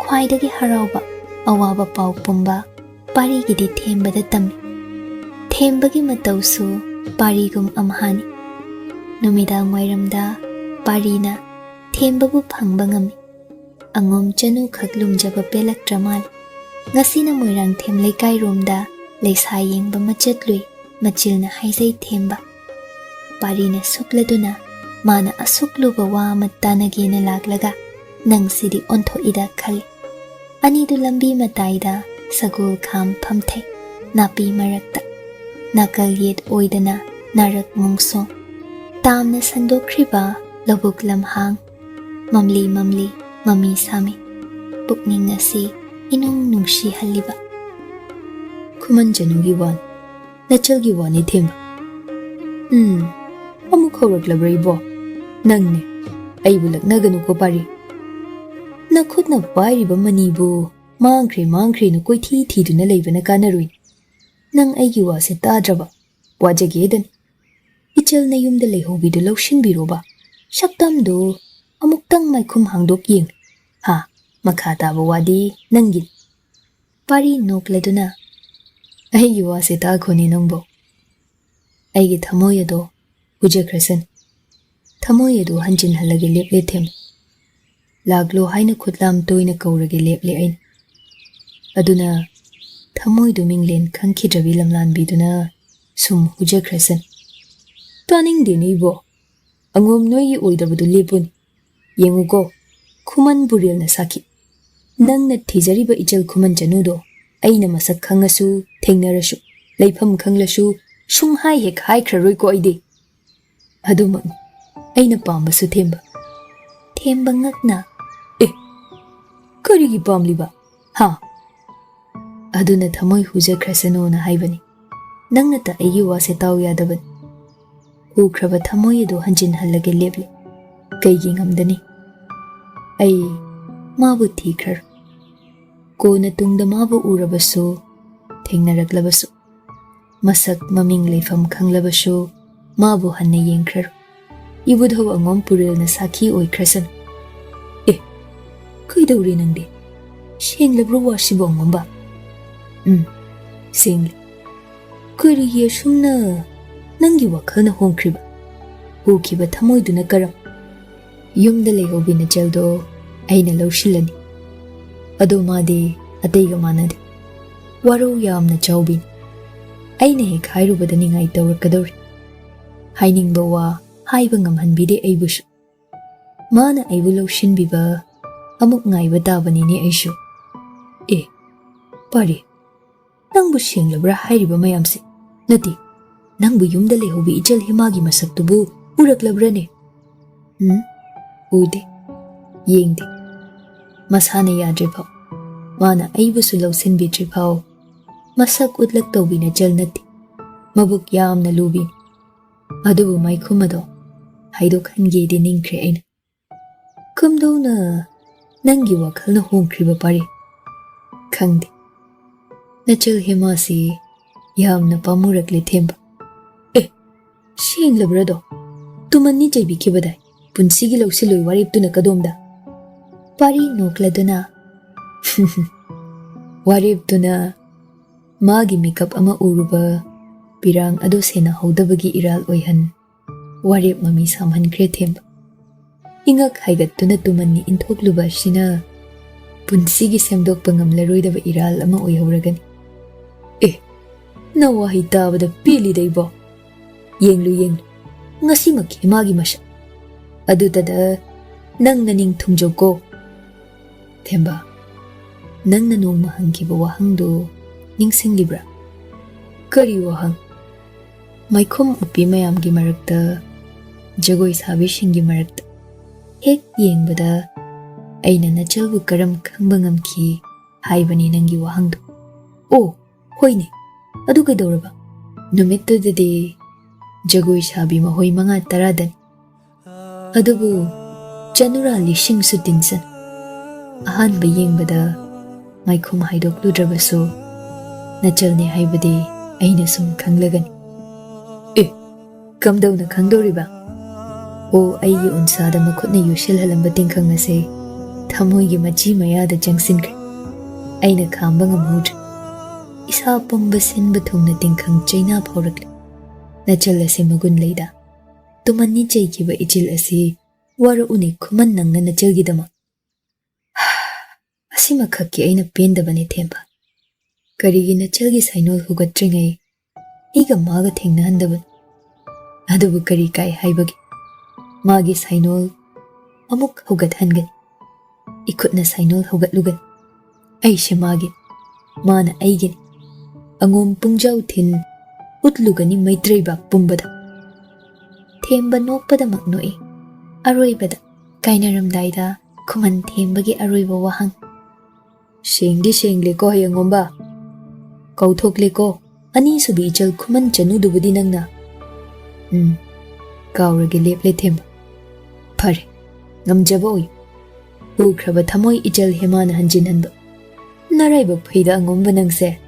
Khwaidagi harauba Awaba pau pumba Parigidi thembada tami Thembagi matawsu Parigum amhani Numidang wairamda Parina Thembabu phangbangami Angom Chanu khaklum jaba pelak dramal Ngasina moirang them lekai romda Leisa yengba machatlui Machilna haizay themba Parina sukladuna Mana asukluba wa matanagina laglaga Nang sidi ontho ida khali Anidu lambi matayda Sagul kham phamthay Napi marakta Nakal yet oidana Narak mungso Tamna sandokriba Labuk lamhang Mamli Mami sami Pukning nasi Inung nungshi haliba Khuman Chanugi wan Nachalgi wani themba Amuk hawraklabray bo Nangne Aibu laknaganu ko pari Nakhutna pairiba manibu Mangkre na koi thiduna leibana kanarui Nang aigi wase tadraba Wajagedan Ichal na yumda lehobidu lawshinbiroba Shaktamdo Amuktang maikhum hangdok yeng Ha Makhataba wadi nangin Pari nokladuna Aigi wase takhoni nangbo Aigi thamoyado Hujakrasan Thamoyado hanchin halage leple them Laglo haina khutlam toina kaurage leple ain Aduna Thamoydo minglen khangkhidrabi lamlan biduna Sum hujakrasan Taning dini bo Angom noyi oidabadu lepun Yengugo Khuman buril na saki Nang na thijariba ichal Khuman Chanudo Aina masak khangasu Thengnarashu Leifam khanglashu Sunghai hek hai khraroi ko aide Adumak Aina pambasu themba Themba ngakna. Karigi pamliba? Ha? Aduna thamoi hujakrasano na haibani. Nangna ta aigi wase tau yadaban. Ukraba thamoi adu hanjin hallage leble. Kaigi ngamdani. Ai mabu thikhar. Kona tungda mabu urabasu, thengnaraklabasu. Masak maming leifam khanglabasu, mabu hanna yengkhar. Ibudhaw angom puril na sakhi oikrasan. Kaidawri nangdi? Senglabro wasibo angomba? Sengli. Karigi asumna nangi wakhal na hongkriba. Ukiba thamoiduna karam. Yumda lehobi na jaldo aina lawshilani. Ado madi ateiga manade. Waro yamna chawbin. Aina hek hairubada ningai tawrakadawri. Hainingba wa haiba ngamhanbide aibushu. Mana aibu lawshinbiba amuk ngaiba tabanini aishu. Pari. Nangbu senglabra hairiba mayamsi. Nati. Nangbu yumda lehobi ijal himagi masaktubu uraklabrane. Ude. Yengde. Masana yadre phao. Mana aibusu lawsinbidre phao. Masak utlak tawbina jal nati. Mabuk yamna lubin. Adubu maikhumado. Haidok hangede ningkre aina. Kamdawna nangi wakhal na hongkriba pari. Khangde. Nachal hemasi yamna pamurakle themba. Senglabrado. Tumanni jaibikibadai. Punsigi lawsiloi wariptuna kadomda. Pari nokladuna. Wariptuna magi makeup ama uruba pirang ado sena hodabagi iral oihan. Warip mami samhankre themba. Ingak haigattuna tumanni inthokluba sina punsigi semdokpa ngamlaroidaba iral ama oihoragani. Nawahi tabada pili daibo. Yenglu. Ngasimak himagi masha. Adudada nang Ningthemgi ko. Themba. Nang nung mahangkiba wahangdo ningsinglibra. Kari wahang. Maikhom upi mayamgi marakta jagoi sabishingi marakta. Hek yengbada aina nachalbu karam khangba ngamki haibani nangi wahangdo. Hoine. Adu kaidawraba? Numittudadi jagoi sabi mahoi manga taradani. Adubu Chanura lishing su tinsan. Ahanba yengbada maikhom haidokludrabasu nachalne haibadi aina sum khanglagani. Kamdawna khangdoriba? Aigi unsada makhutna yushilhalamba Tingkhang ase thamoigi machi mayada jangsinkre. Aina khamba ngamhudra. Isa pamba sinba thungna Tingkhang chaina phaurakle. Nachal ase magun leida. Tumanni chaikiba ichil ase wara uni Khuman nangna nachalgidama. Asima khakki aina pendabane themba. Karigi nachalgi sainol hugatringai iga maga thengnahandaban. Adubu kari kai haibagi. Magi sainol amuk hugathangani. Ikutna sainol hugatlugan. Aishe magin. Mana aigin. Angom pungjau thin utlugani maitraiba pumbada. Themba nokpada maknoi. Aroibada kainaramdaida Khuman thembagi aroiba wahang. Sengli ko hayangomba. Kauthokle ko ani subi ichal Khuman Chanu dubudi nangna. Kaurage leple themba. Pare ngamjaba oi. Ukraba thamoi ichal hemana hanjinhanba. Naraiba phaida angomba nangse.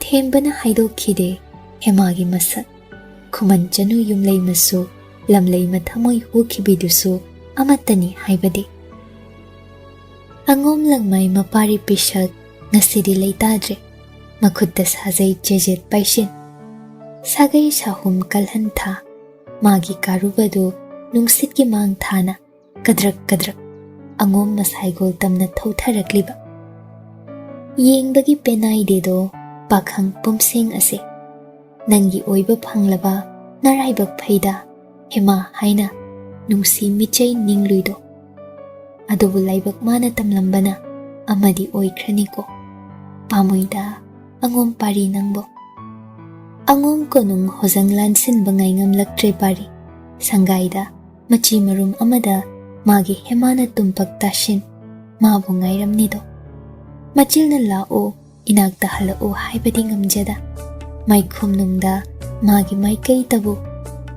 Thembana haidokhide hemagi masak. Khuman Chanu yumlei masu lamlei mathamoi hokhibidusu amatani haibadi. Angom langmai mapari pisak ngasidi leitadre. Makhutta sajai jejet paishin. Sagai sahum kalhan tha. Magi karubadu nungsitki mang thana. Kadrak. Angom masaigol tamna thawtharakliba. Yengbagi penai dedo pakhang pumsing ase. Nangi oiba phanglaba naraibak phaida hema haina nungsi michai ningluido. Adubu laibak mana tamlambana amadi oikraniko. Pamoida angom pari nangbo. Angom konung hozang Lanchenba ngai ngamlaktre pari. Sangaida machi marum amada magi hemana tumpak tashin mabu ngairamnido machilna lao inakta halao haibadi ngamjada maikhum nungda magi maikai tabu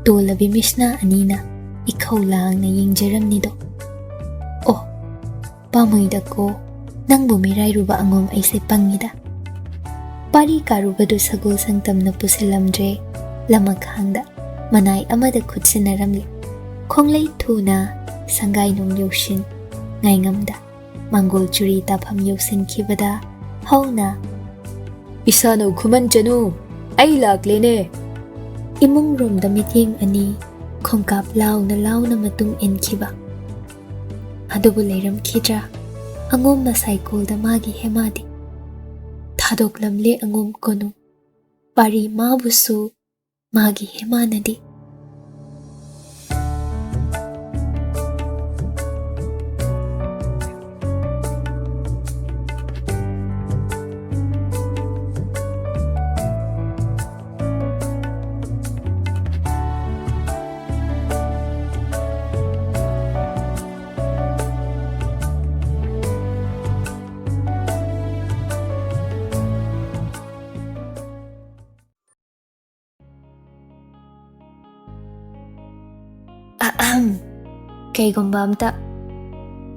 tolabi mishna anina ikhau langna yengjaramnido oh pamuida ko nangbu mirai ruba angom aise pangida pari karubadu sagol sangtamna pusilamdre lamakhangda manai amada khutsinaramli khonglei thuna sangai nung yoshin ngaingamda mangol churi tapham yoshin khibada hauna Isano Khuman Chanu ai laklene imung room da miting ani khongkap launa matung enkhiba adubu leiram khidra angom na cycle da magi hemadi thadok lamle angom konu pari mabusu magi hemanadi Kaygumba amta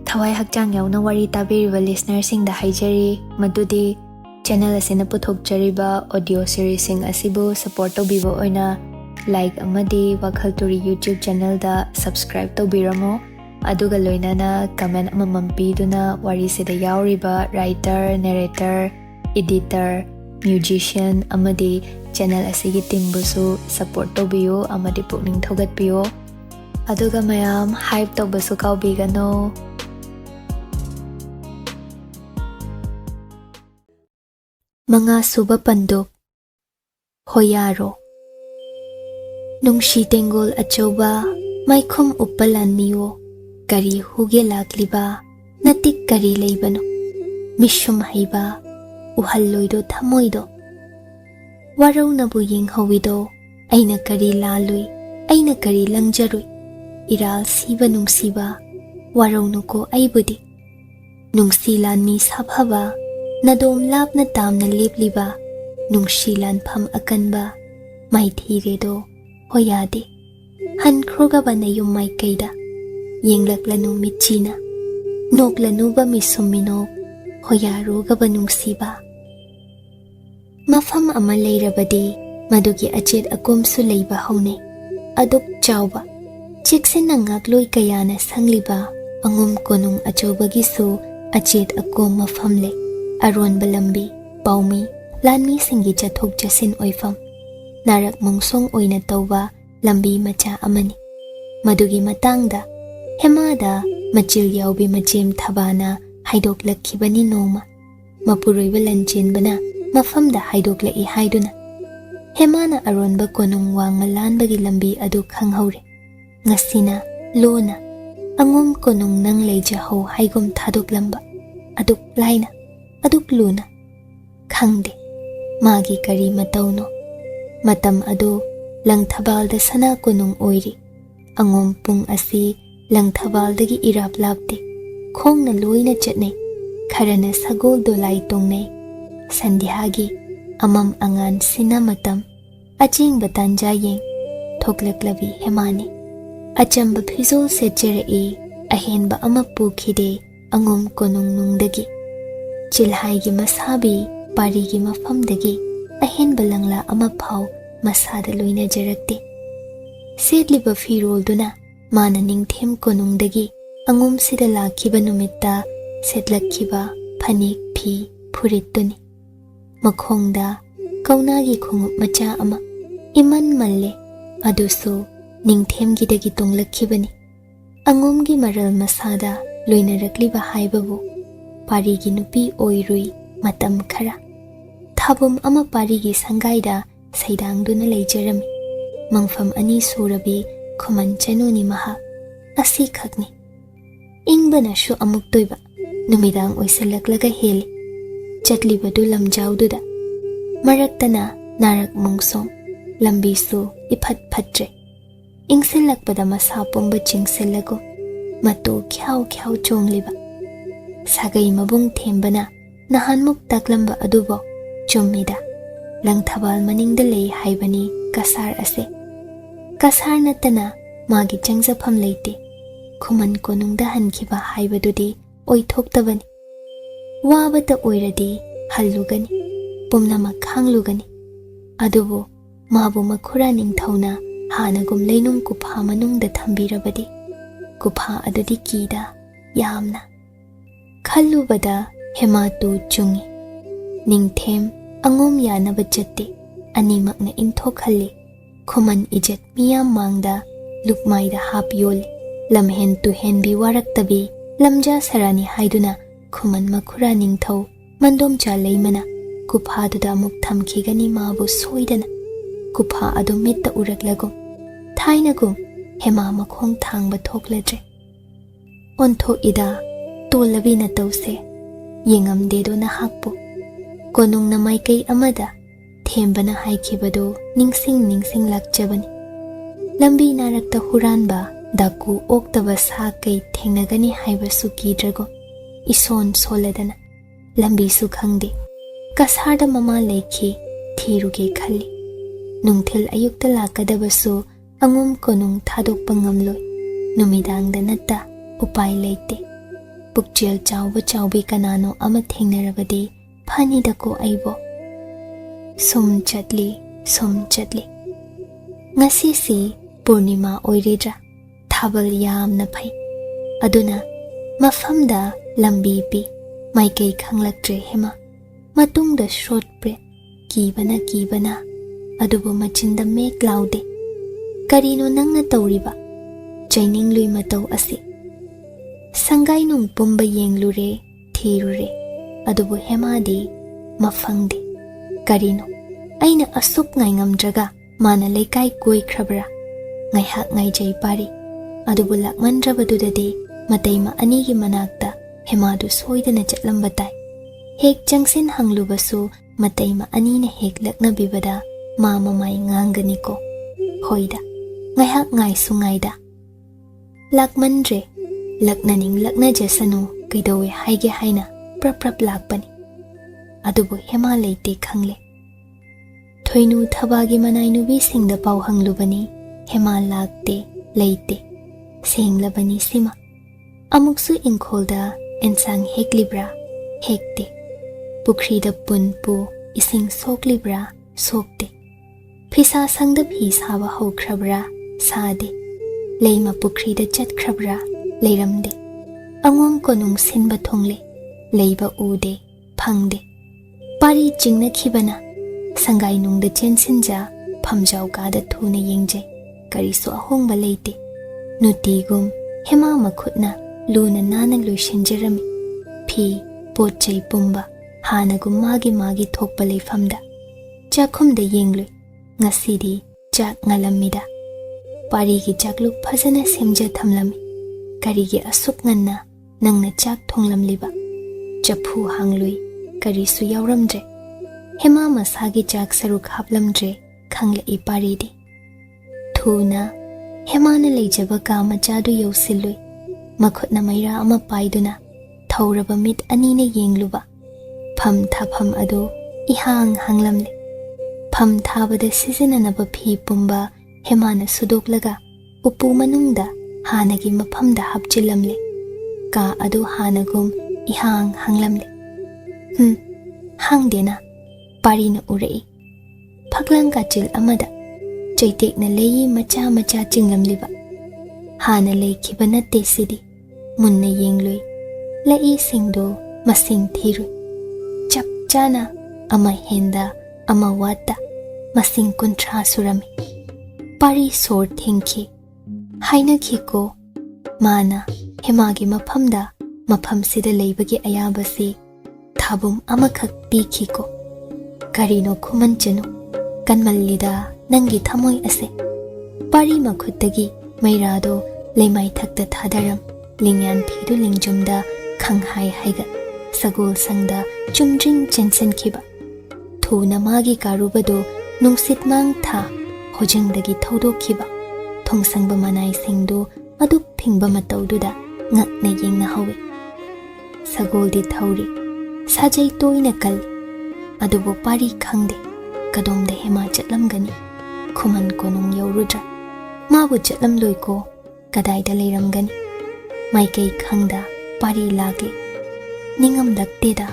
thawai hakchang yauna wari tabiriba listener singda haijari madudi channel asina puthokjariba audio series sing asibu support tobibo oina like amadi WakhaL Turi YouTube channel da subscribe tobiramo aduga loinana comment amamam piduna wari sida yauriba writer narrator editor musician amadi channel asigi team busu support tobiyo amadi pukning thogatpiyo aduga mayam hype tobasu kaubigano Mga suba Pandup Hoyaro Nungshi tengol achoba maikhum uppalan miyo kari huge lakliba natik kari leibano mishum haiba uhalloido thamoido warau nabu yenghowido aina kari lalui aina kari langjarui iral siba nungsiba warau nuko aibudi nungsilan mi sabhaba nadom lapna tamna lepliba nungsilan pham akanba maithiredo hoyade hankroga na yung maikaida yenglak-lanu michina noklanu ba misumino Hoyaro gaba nungsiba mafam ama leirabadi madugi achet akomsu leiba haune aduk chawba chiksin nangakloi kayana sangliba angum konung achobagi-su achet akom mafamle aron balambi paumi lanmi singi chathok chasin oifam narak mongsong oina tawba lambi macha amani madugi matangda hemada machil yaubi machem thabana haidoklakhibani noma mapuroiba Lanchenbana mafamda haidoklai haiduna hemana aronba konung wanga lanbagi lambi adu khanghaure ngasina lona angom konung nang leijahau haigom thadoklamba aduk laina aduk luna khangde magi kari matauno matam adu langthabalda sana konung oiri angom pung asi langthabaldagi irap lapte khongna loina chatnai kharana sagol dolai tongnai sandhyagi amam angan sina matam aching batanja yeng thoklaklabi hemani achamba phizol sechere e ahenba ama pukhide angom konung nungdagi chilhaigi masabi parigi mafamdagi ahenba langla ama phau masada loina jarakte setliba firol duna mana ningthem konungdagi angum sida lakhiba numitta setlakhiba phanik phi phurituni makhongda kaunagi khongup macha ama iman malle adusu ningthemgi dagi tonglakhibani angumgi maral masada loinarakliba haibabu parigi nupi oirui matam khara thabum ama parigi sangaida saidangduna leijarami mangfam ani surabi Khuman Chanu ni maha asi khakni ingbana shu amuk toiba numidang oisalaklaga heli chatlibadu lamjaududa maraktana narak mungsong lambisu iphat phatre ingselakpada masa pomba chingsellago matu khyau khyau chongliba sagai mabung thembana nahanmuk taklamba adubo chummida langthabal maningda lei haibani kasar ase kasar natana magi changjapham leite khuman konungda hankhiba haibadudi oithoktabani wabata oiradi hallugani pumnama khanglugani adubo mabu makhura ningthauna hanagum leinung kupha manungda thambirabadi kupha adudi kida yamna khallubada hematu chungi ningthem angom yanaba chatte animakna inthokhalli khuman ijet miyam mangda lukmaida hap yoli lamhen tu henbi waraktabi lamja sarani haiduna khuman makhura ningthau mandom cha leimana kupha duda muk thamkhigani mabu soidana kupha adu mitta uraklagum thainagum hema makhong thangba thokledre ontho ida tolabina tause yengamde do na hakpo konung na maikai amada thembana haikhibado ningsing lakchabani lambi narakta huranba daku oktaba sa kai thengnagani haiba sukidrago ison soladana lambi su khangde kasarda mama lekhi thiruge khalli nungthil ayukta lakadabasu angum konung thadok pangamloi numidangda natta upai leite pukjel chawbi kanano ama thengnarabadi phani dako aibo sum chatli ngasi si purnima oiredra thabal yamna phai aduna mafamda lambi pi maikai khanglaktre hema matungda short pre kibana adubu machinda mek laude karino nangna tawriba chaining lui matau ase sangai nung pumba yenglure thirure adubu hemadi mafangde karino aina asuk ngai ngamdraga mana leikai koi khrabra ngai hak ngai jai pari adubu lakmandrabadudade mataima anigi manakta hemadu soidana chatlamba tai hek changsin hanglubasu mataima anina hek lakna bibada mama mai ngangani ko hoida ngai hak ngai sungaida lakmandre lakna jasanu kaidawe haige haina prap lakpani adubu hema leite khangle thoinu thabagi manai nubi singda pau hanglubani hema lakte leite senglabani sima amuksu inkholda ensang heklibra hekte pukrida punpu ising soklibra sokte phisa sangda phi sawa hokhrabra sade leima pukrida chatkrabra leiramde angom konung sinba thongle leiba ude phangde pari chingna khibana sangai nungda chensinja phamjau kada thuna yengje karisu ahongba leite nutigum hema makhutna luna nana loishinjerami phi potchai pumba hanagum magi thokpa leifamda chakhumda yenglui ngasidi chak ngalamida parigi chakluk phajana semja thamlami karigi asuk nganna nangna chak thonglamliba chaphu hanglui karisu yauramdre hema masagi chak saruk haplamdre khangle iparidi thuna hemana leijaba ka machadu yausilui makhutna maira ama paiduna thauraba mit anina yengluba pham thafam ado ihang hanglamle pham thabada sizinanaba phi pumba hemana sudoklaga upu manungda hanagi maphamda hapchilamle ka adu hanagum ihang hanglamle hangdena parina urei phaklang kachil amada chaitekna leyi macha chinglamliba hana leikhiba natte sidi munna yengloi lai singdo masing thiru chap chana ama henda ama wata masing kuntra surami pari sor thengki haina khiko mana hemagi mafam sida leibagi ayabasi thabum amakhak pikhiko karino khuman chanu kanmallida nangi thamoi ase pari makhutagi mairado leimai thakta thadaram lingyan phidu lingjumda khanghai haiga sagol sangda chumjing chensen khiba thuna magi karubado nungsit mang tha hojingdagi thodo khiba thongsangba manai singdo adu phingba mataududa ngakna yengna hawi. Sagoldi thauri, sajai toina kal, adubo pari khangde, kadomda hema chatlamgani, Khuman konung yaurudra, mabu chatlam loiko, kadaida leiramgani, maikai khangda pari lagli, ningam lakteda,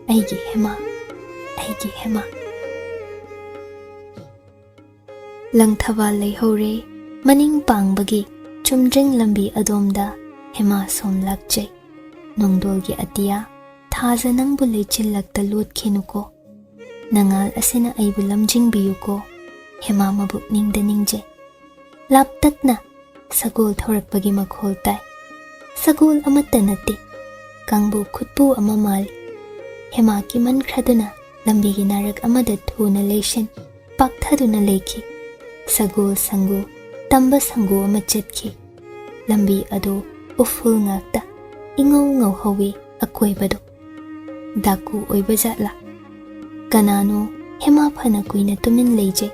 aigi hema, aigi hema. Langthaba leihore, maning pangbagi, chumdring lambi adomda, hema som lakjay. Nongdolgi atiya, thaza nangbu leichillakta lut khinuko. Nangal asina aibu lamjing biyuko, hema mabuk ningda ningje. Laptakna, sagol thorakpagi makhol tai. Sagol amatta nati, kangbu khutpu ama mali. Hema ki man khraduna, lambi gi narak amada thuna leishin, pakthaduna leikhi. Sagol sangu, tamba sangu ama chatki. Lambi ado uful ngakta. Ingaw ngaw hawi akoy bado. Daku oy bazatla. Kanano hema phana kuina tumin leije.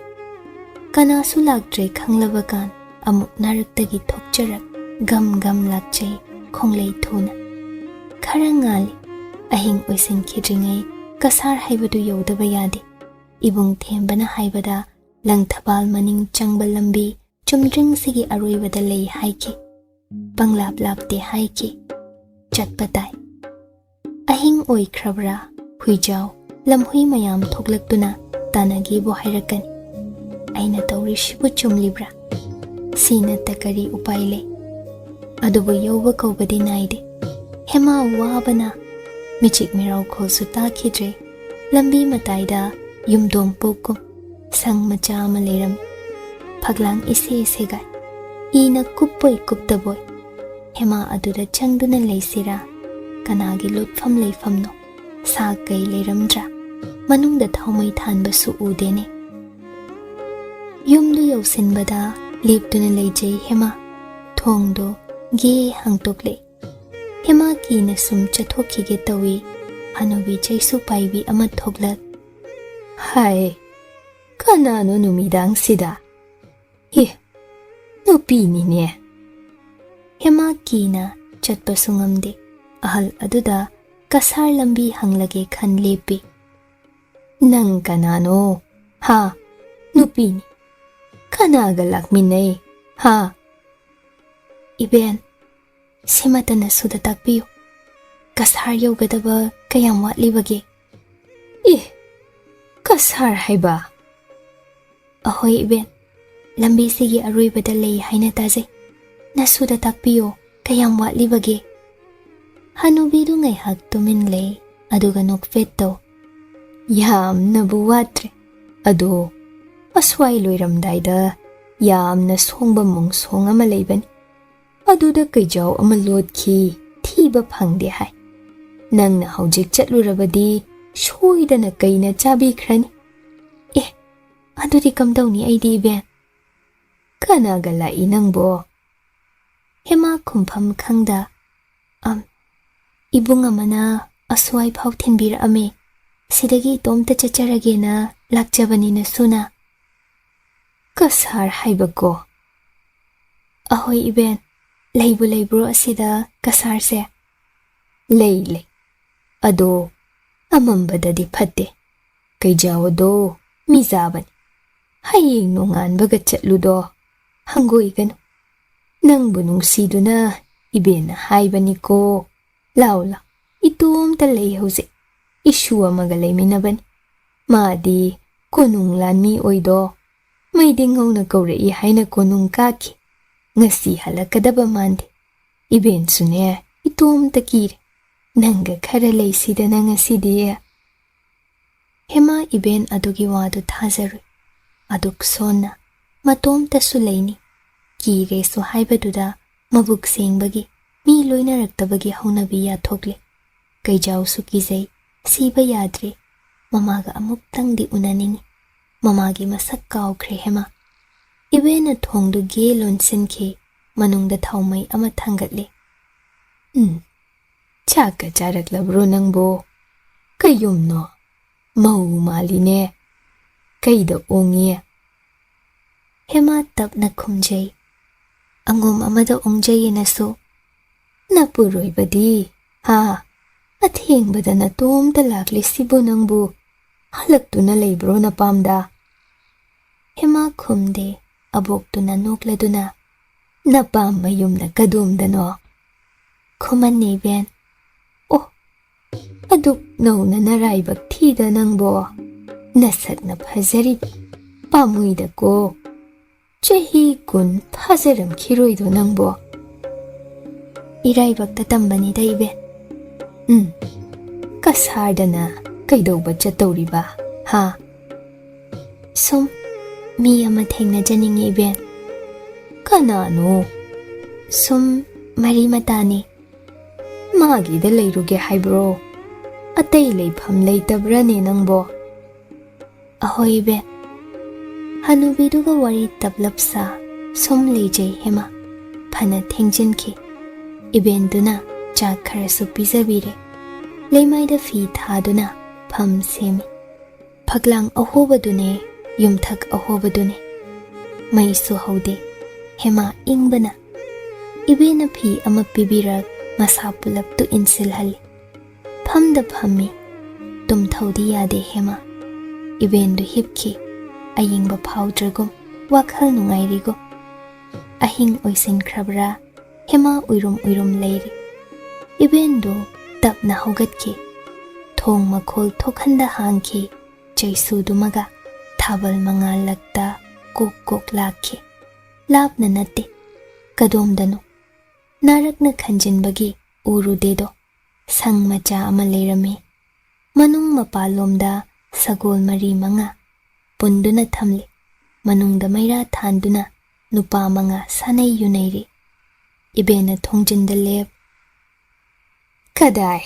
Kana su lagdre khanglabakan amuk naraktagi thokcharak gam gam lakjay khonglei thuna. Khara ngali ahing oisin khidringai kasar haibadu yodaba yade. Ibung thembana haibada langthabal maning changbal lambi chumdring sigi aroibada lei haiki. Panglap lapte haiki. Chatpatai. Ahing oi krabra, huijao, lamhui mayam thoklaktuna, tanagi bo hairakani. Aina tauri shibu chumlibra. Sina takari upaile. Adubo yoba kaubadi naide. Hema wabana. Michik mirao khosu takhidre. Lambi mataida, yumdom pokum. Sang macha maleram. Phaglang ise ise gai. Ina kuppoi kuptaboy. Hema aduda changduna leisira, kanagi lutfam leifamno, sa kai leiramdra, manungda thaumai thanba su udene. Yumdu yausinbada, lepduna leijay hema, thongdo ge hangtokle. Hema kina sum chathokhige tawi, hanubi chaisu paibi ama thoklak. Hai, kanano numidang sida? Nupi ni ne. Hema kina chatpa sungamde, ahal aduda kasar lambi hanglage khan lepi. Nang kanano, ha, nupini. Kanaga lakminay, ha. Iben, simata na suda takpiyo. Kasar yogadaba kayam watlibage. Kasar haiba. Ahoy iben, lambi sige aroibada lay haina taze. Nasuda takpiyo kayam watlibage. Hanubidu ngaihak tumin lay aduga nokfeto. Yam nabuwatre. Ado asway loiramdayda yam na songba mong song ama layban. Aduda kayjaw ama lodki thiba phangde hai. Nang na haujik chatlurabadi shoyda na kayna chabi khrani. Adudi kamdaw ni aydi ben. Kanaga lai nangbo. Hema kumpham khangda, ibung amana asway phau thinbir ame, sidagi tomta chacharage na lakjabani na suna. Kasar haibago. Ahoy iben, laibro asida kasar se. Lay. Ado, amambada di pate. Kay jawado, mizaban. Haying nungan bagat chatludo. Hanggoy gano. Nang bunong sido na, iben na haibani ko. Laula, itom talay hose. Isua magalay minaban. Madi, kunung lanmi oido. May dingaw na kaurei hay na kunung kaki. Ngasi halakadaba mandi. Iben sune, itom takir. Nangga karalay sida na ngasi diya. Hema iben adugi wado tazaru. Aduk sona, matom tasulayni. Kire so haibaduda, mabuk sengbagi, mi loina raktabagi haunabi yathokle. Kayjaw sukizay, siba yadre, mamaga amuk tangdi unaningi. Mamagi masak kaukre hema. Ibe na thongdu ge lonsinke, manungda thaumay ama thangatle. Chaka charak labro nangbo. Kayum no, mau maline. Kayda ongi. Hema tap na khumjay. Angom amada ongjay na so. Napuroibadi, ha, athengba na tom ta lakli sibo nangbu, halaktuna leibro na pamda. Hema khumde, aboktuna nokladuna, napam mayum na kadumdano. Khuman ni ben, oh, aduk no na naraibak thida nangbo, nasak na phazarib, pamuida ko. Chahi kun phazaram khiroido nangbo. Iraibakta tambanida iben. Kasardana kaidauba chatawriba, ha. Sum, mi ama thengna janingi iben. Kanano? Sum, mari matani. Magida leiruge haibro. Atay leifam leitabrane nangbo. Ahoy iben. Hanubiduga wari tablapsa, sum leijay hema. Phana thengjinki. Ibenduna chak kharasu pizabire. Leimaida fi thaduna pham semi. Phaglang ahobadune, yumthak ahobadune. Mai su haude, hema ingbana. Ibena fi ama pibirak masa pulap tu insil hali. Phamda phammi, tum thaudi yade hema. Ibendu hipki, ayingba phaudragum, wakhal nungairigo. Ahing oisin krabra, hema uirum leiri. Ibendu tapna hogatki. Thong makhol thokhanda hangki. Jaisu dumaga. Thabal mangal lakta. Kok lakki. Lapna nate. Kadomdano. Narakna khanjinbagi urudedo. Sang macha ama leirami. Manung mapalomda sagol mari manga. Punduna thamli. Manungda mayra thanduna. Nupa manga sanay yunairi. Ibena thongjinda lep. Kadai.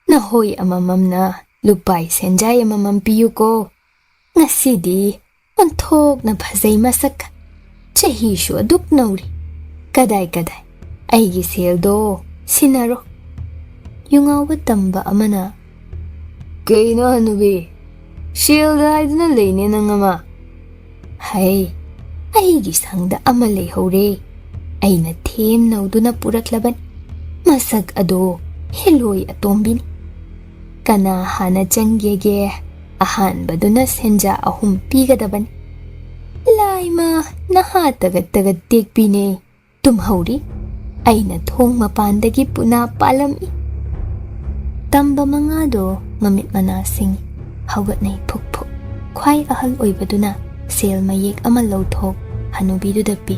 Nahoy amamam na lupay senjay amamam piyu ko. Ngasidi, onthog na phazay masak. Chahishu aduk nauri. Kadai. Aigi seldo, sinaro. Yungawa tamba amana. Kaino hanubi, selda ayduna leyne nangama. Hay, aigi sangda ama leyhore. Aina them nauduna puraklaban. Masak ado, heloy atombini. Kana hana janggege, ahan baduna senja ahum pigadaban. Laima, nahatagad tekpine. Tumhauri, aina thong mapandagi puna palami. Tamba mangado, mamit manasing. Hawat na ipukpuk. Kway ahal oybaduna, sel mayek ama lawthok, hanubidu dapi.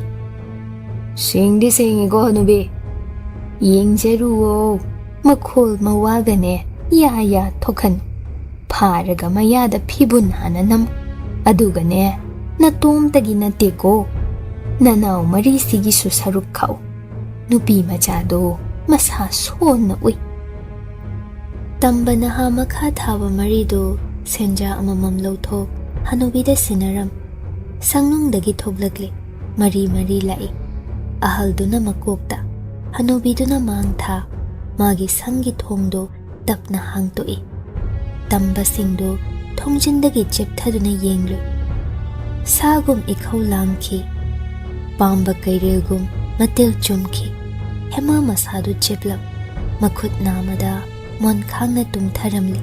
Singdi singigo hanubi. Yingjeruo, makhol mawagane, yaya thokhan. Pharaga mayada phibun hananam. Adugane, natom tagi nateko. Nanaw marisigi susaruk kaw. Nupi machado, masa son na uy. Tamba na hamakha thawa marido, senja amamam lawthok, hanubida sinaram. Sangnung dagi thoglagli, mari lai. Ahalduna makokta. Hanubiduna mangtha, magi sangi thongdo tapna hangtoi. Tamba singdo thongjindagi chepthaduna yenglu. Sagum ikhau langki. Pamba kairelgum matil chumki. Hema masadu cheplap. Makhut namada mon khangna tumtharamli.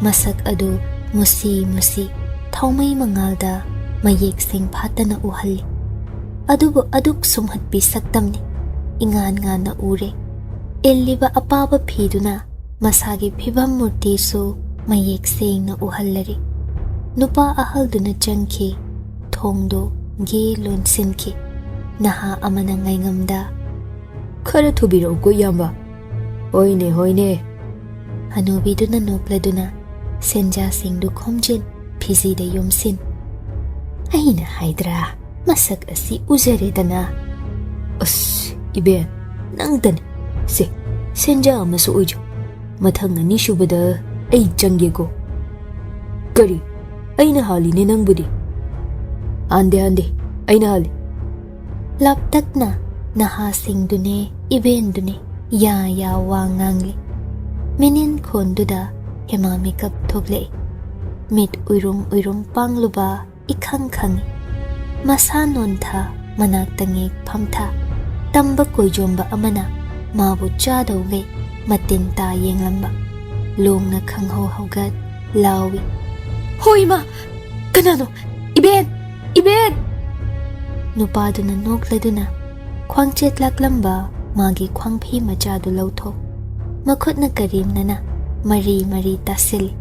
Masak adu musi. Thaumay mangalda mayek sing phatana uhalli. Adubo aduk sumhatpi saktamni. Ingan nga na ure. Illiba apaba phiduna masagi phibam murti so mayek sing na uhallari. Nupa ahalduna changki. Thongdo ge lonsinki. Naha amana ngayngamda. Khara thubiro ko yamba. Hoine. Hanubiduna nokladuna. Senja singdu khomjin. Phizida yomsin. Aina haidra. Masak asi uzaredana. Iben, nangtani. Senja amasu ujo. Mathang na nishubada ay janggego. Kari, ay nahali ni nang budi. Ande, ay nahali. Laptak na, nahasing dune, iben dune, ya wangangli. Minin konduda, hemamikap togle. Mit uirum pangluba, ikhang. Masanon tha, managtangik pamtha. Tamba koy jomba amana, mabu chadawgay matinta yenglamba. Longna khangho haugat lawi. Hoy ma! Kanano? Iben! Iben! Nupaduna nokladuna khwangchet laklamba magi khwangphi machadu lauthok. Makhutna karimnana mari tasili.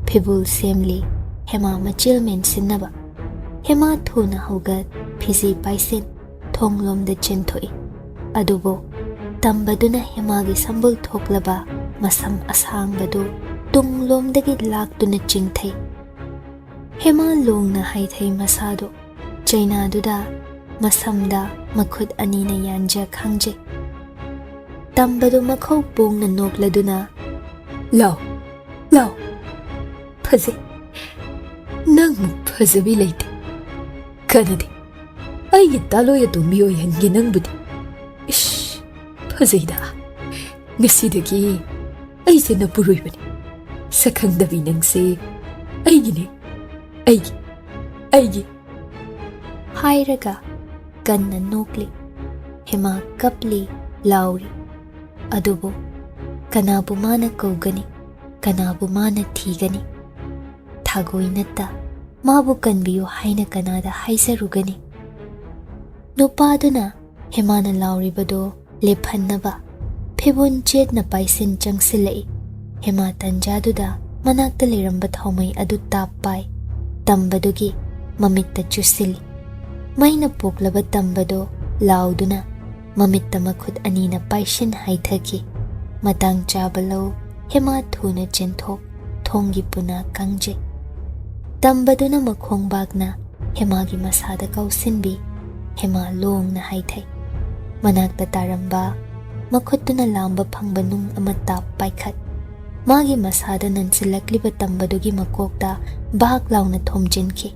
Phibul semli hema machil mensinaba. Hema thuna haugat phizi paisin thonglomda chenthoi. Adubo tambaduna hemagi sambul thoklaba masam asangbadu tunglomdagi laktuna chingthai. Hema longna haithai masado China duda masamda makhut anina yanja khangje. Tambadu makhau pongna nokladuna Lao! Lao! Phaze! Nang phazabi leite. Kanadi! Aigi taloya tumbiyo yangi nang budi. Ish! Phazayda! Ngasidagi aise napuroi bani. Sakhangdabi nangse aigi ne. Aigi! Hairaga ganna nokli. Hema kapli lauri. Adubo kanabu mana kaugani, kanabu mana thigani. Thagoi natta mabu kanbiyo haina kanada haisarugani. Nupaduna hemana lauri bado lephannaba phibun chetna paisin changsilai. Hema tanjaduda manakta leramba thaumai adu tappai. Tambadugi mamitta chusili. Maina poklaba tambado lauduna mamitta makhut anina paishin haithaki. Matang chabalo hema thuna chenthok thonggi puna kangje. Tambaduna makhongbagna hemagi masada kausinbi. Hema longna haithai. Manakta taramba makhutuna lamba phangba nung ama tap paikhat. Magi masada nansilakliba tambadugi makokta bak launa thomjinki.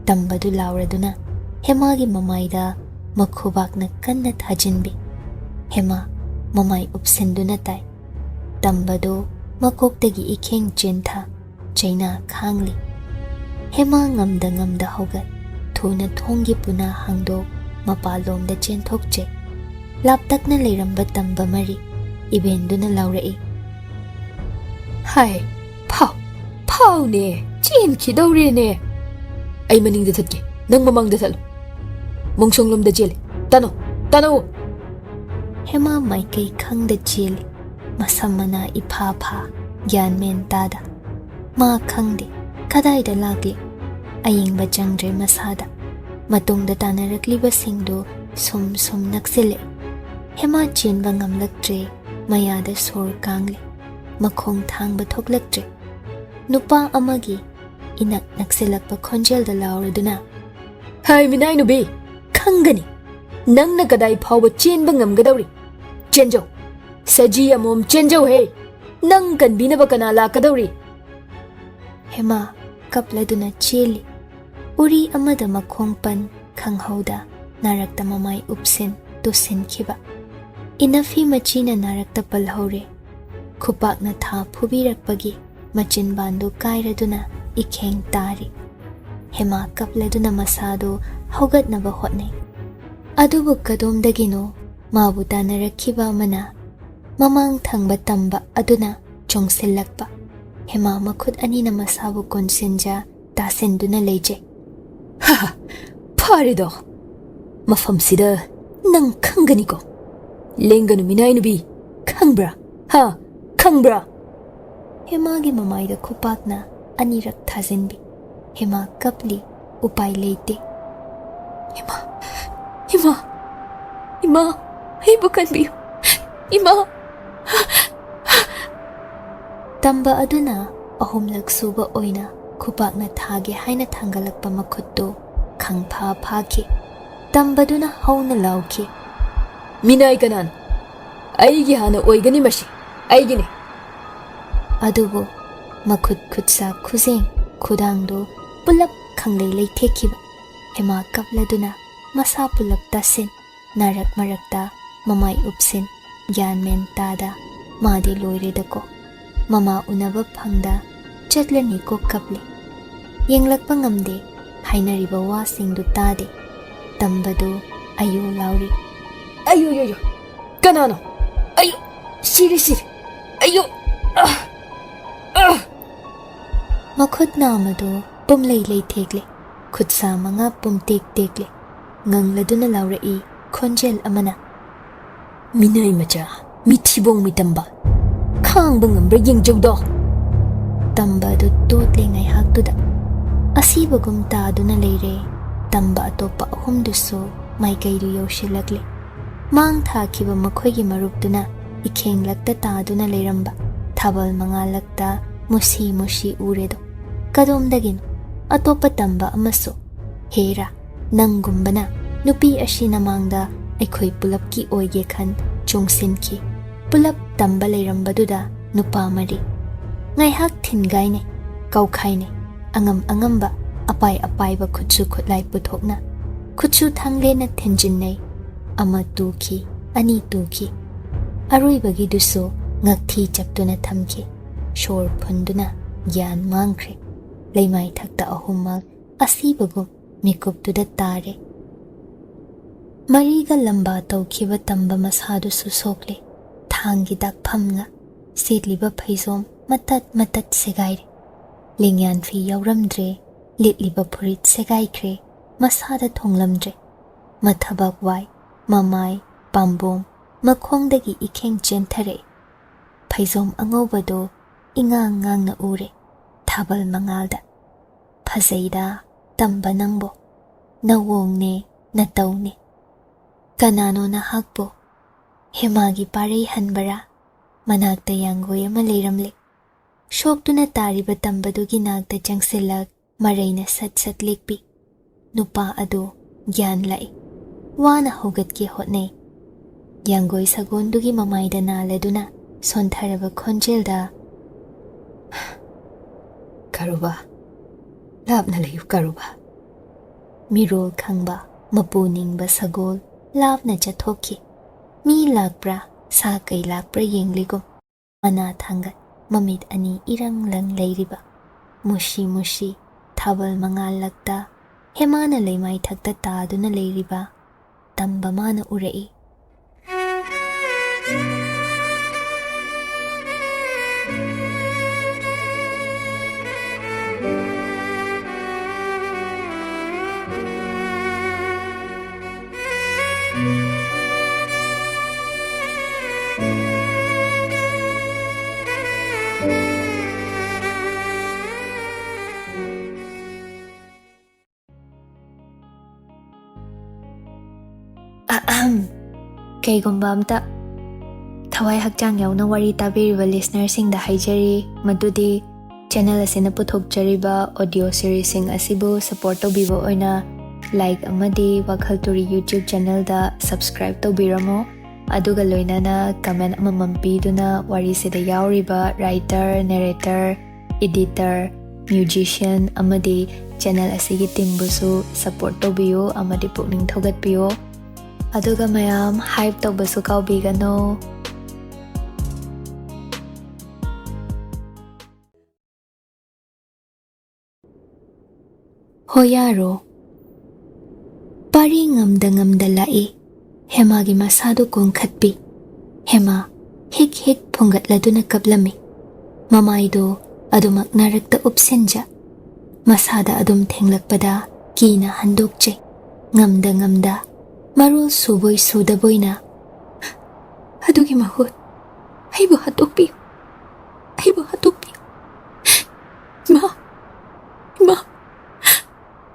Tambadu lauraduna hemagi mamaida makhubakna kanna thajinbi. Hema mamai upsinduna tai. Tambadu makoktagi ikheng chintha China khangli. Hema ngamda hogat thuna thonggi puna hangdo mapalomda chenthokche. Laptakna leramba tamba mari ibenduna laurai. Hai! Pau ne! Chen ki daure ne! Ay maningda thatke. Nang mamangda thalo. Mongsonglomda jele. Tano! Hema maikai khangda chili. Masamana ipha gyan men tada. Ma khangde kadaida lagli. Ayingba jangdre masada. Matungda tanarakliba singdo sum naksile. Hema chenba ngamlaktre mayada sor kangli. Makhong thangba thoklaktre. Nupa amagi inak naksilakpa khonjelda lauraduna. Hai minai nubi! Khangani! Nangna kadai phawba chenba ngamgadauri. Chenjo! Saji amom chenjo he! Nang kanbinaba kana lakadauri. Hema kapladuna cheli. Uri amada makhongpan khanghauda narakta mamai upsin tusin khiba. Inafi machina narakta palhaure. Khupakna tha phubirakpagi machin bandu kairaduna ikheng tari. Hema kapladuna masado haugatnaba hotnai. Adubu kadomdagino mabu tanarakhiba mana mamang thangba tamba aduna chongsilakpa. Hema makhut anina masabu konsinja tasinduna leije. Haha! Parido! Mafamsida nang khangani ko. Lenganu minai nubi. Khangbra! Ha! Khangbra! Hemagi mamaida khupakna anirak thazinbi. Hema kapli upai leite. Ima! Ay bukan biyo! Ima! Tamba aduna ahumlak suba oina khupakna thage haina thangalakpa makhutto khangpha phaki. Tambaduna hauna lauki. Minai kanan! Aigi hana oigani mashi! Aigini! Adubo makhut khutsa khuzeng khudangdo pulap khanglei leithekiba. Hema kapladuna masa pulap tasin narak marakta mamai upsin gyan men tada madi loiredako. Mama unaba phangda chatlani ko kapli. Yenglakpa ngamde hainariba wasingdu tade. Tambadu ayu lauri. Ayo! Kanano! Ayo! Siri! Ayo! Makhut na amado pumlay-lay tekle, khutsa mga pumtek-tekle, ngangladuna laurai khonjel amana. Minay macha, mitibong mitamba. Khang bangambra yengjawdo. Tamba do tutle ngay haktuda. Asibagum taaduna leire, tamba atopa ahumduso maikaidu yaushilakle. Mang thakiba makhoygi marupduna ikhenglakta taaduna leiramba. Thabal mangalakta musi uredo. Kadomdagin atopa tamba amaso. Hera, nangumbana, nupi ashi namangda aikhoi pulapki oige khan chungsinki. Pulap tamba leirambaduna nupa mari. Ngaihak thingaine, kaukhaine, angamba, apay-apayba khutsu khutlay puthokna. Khutsu thangle na thinjinnay, ama tuki, ani tuki. Aroybagi duso ngakthi chaptuna thamki. Shor phunduna gyan mangkhre. Laymay thakta ahumag asibagum mikuptuda tare. Mariga lamba tawkiba tamba masadu susokle. Thangi dakpham nga sitliba phaizom matat segaire. Lingyan fi yauramdre, litliba purit segaikre, masada thonglamdre. Mathabak wai, mamai, pambom, makhongdagi ikheng chenthare. Phaizom angobado ingang na ure, thabal mangalda. Phazayda, tamba nangbo, nawongne, natawne. Kanano na hakbo, hemagi parey hanbara, managta yanggoy malayramlik. Shoktuna tariba tambadugi nagta jangsilag maray na sat likpi. Nupa ado gyan lai. Wana hugat ki hotnay. Yanggoy sagondugi mamayda naladuna sontharaba khonjelda. Karuba. Lab na layo karuba. Mirol khangba, mapuningba sagol, lab na jathoki. Mi lakbra, sa kay lakbra yengligo. Mana thangat. Mamit ani irang lang layriba. Mushi, thabal mangalakta. Hemana laymay thakta taaduna layriba. Tamba mana urai. Kaygumba amta thawai hakchang yauna wari tabiriba listenersingda haijari madudi channel asina puthokjariba audio series sing asibu support tawbiba oina like amadi WakhaL Turi YouTube channel da subscribe tawbiramo aduga loinana comment amamam piduna wari sida yauriba writer narrator editor musician amadi channel asigi teambusu support tawbiyo amadi pukning thogatpiyo aduga mayam hype tawbasu kaubigano. Hoyaro pari ngamda lai hemagi masadu kongkhatpi hema hik phungatladuna kablami mamaido adumak narakta upsenja masada adum thenglakpada kina handokche ngamda marul suboi sudaboina adugi mahut aibo hatokpi ma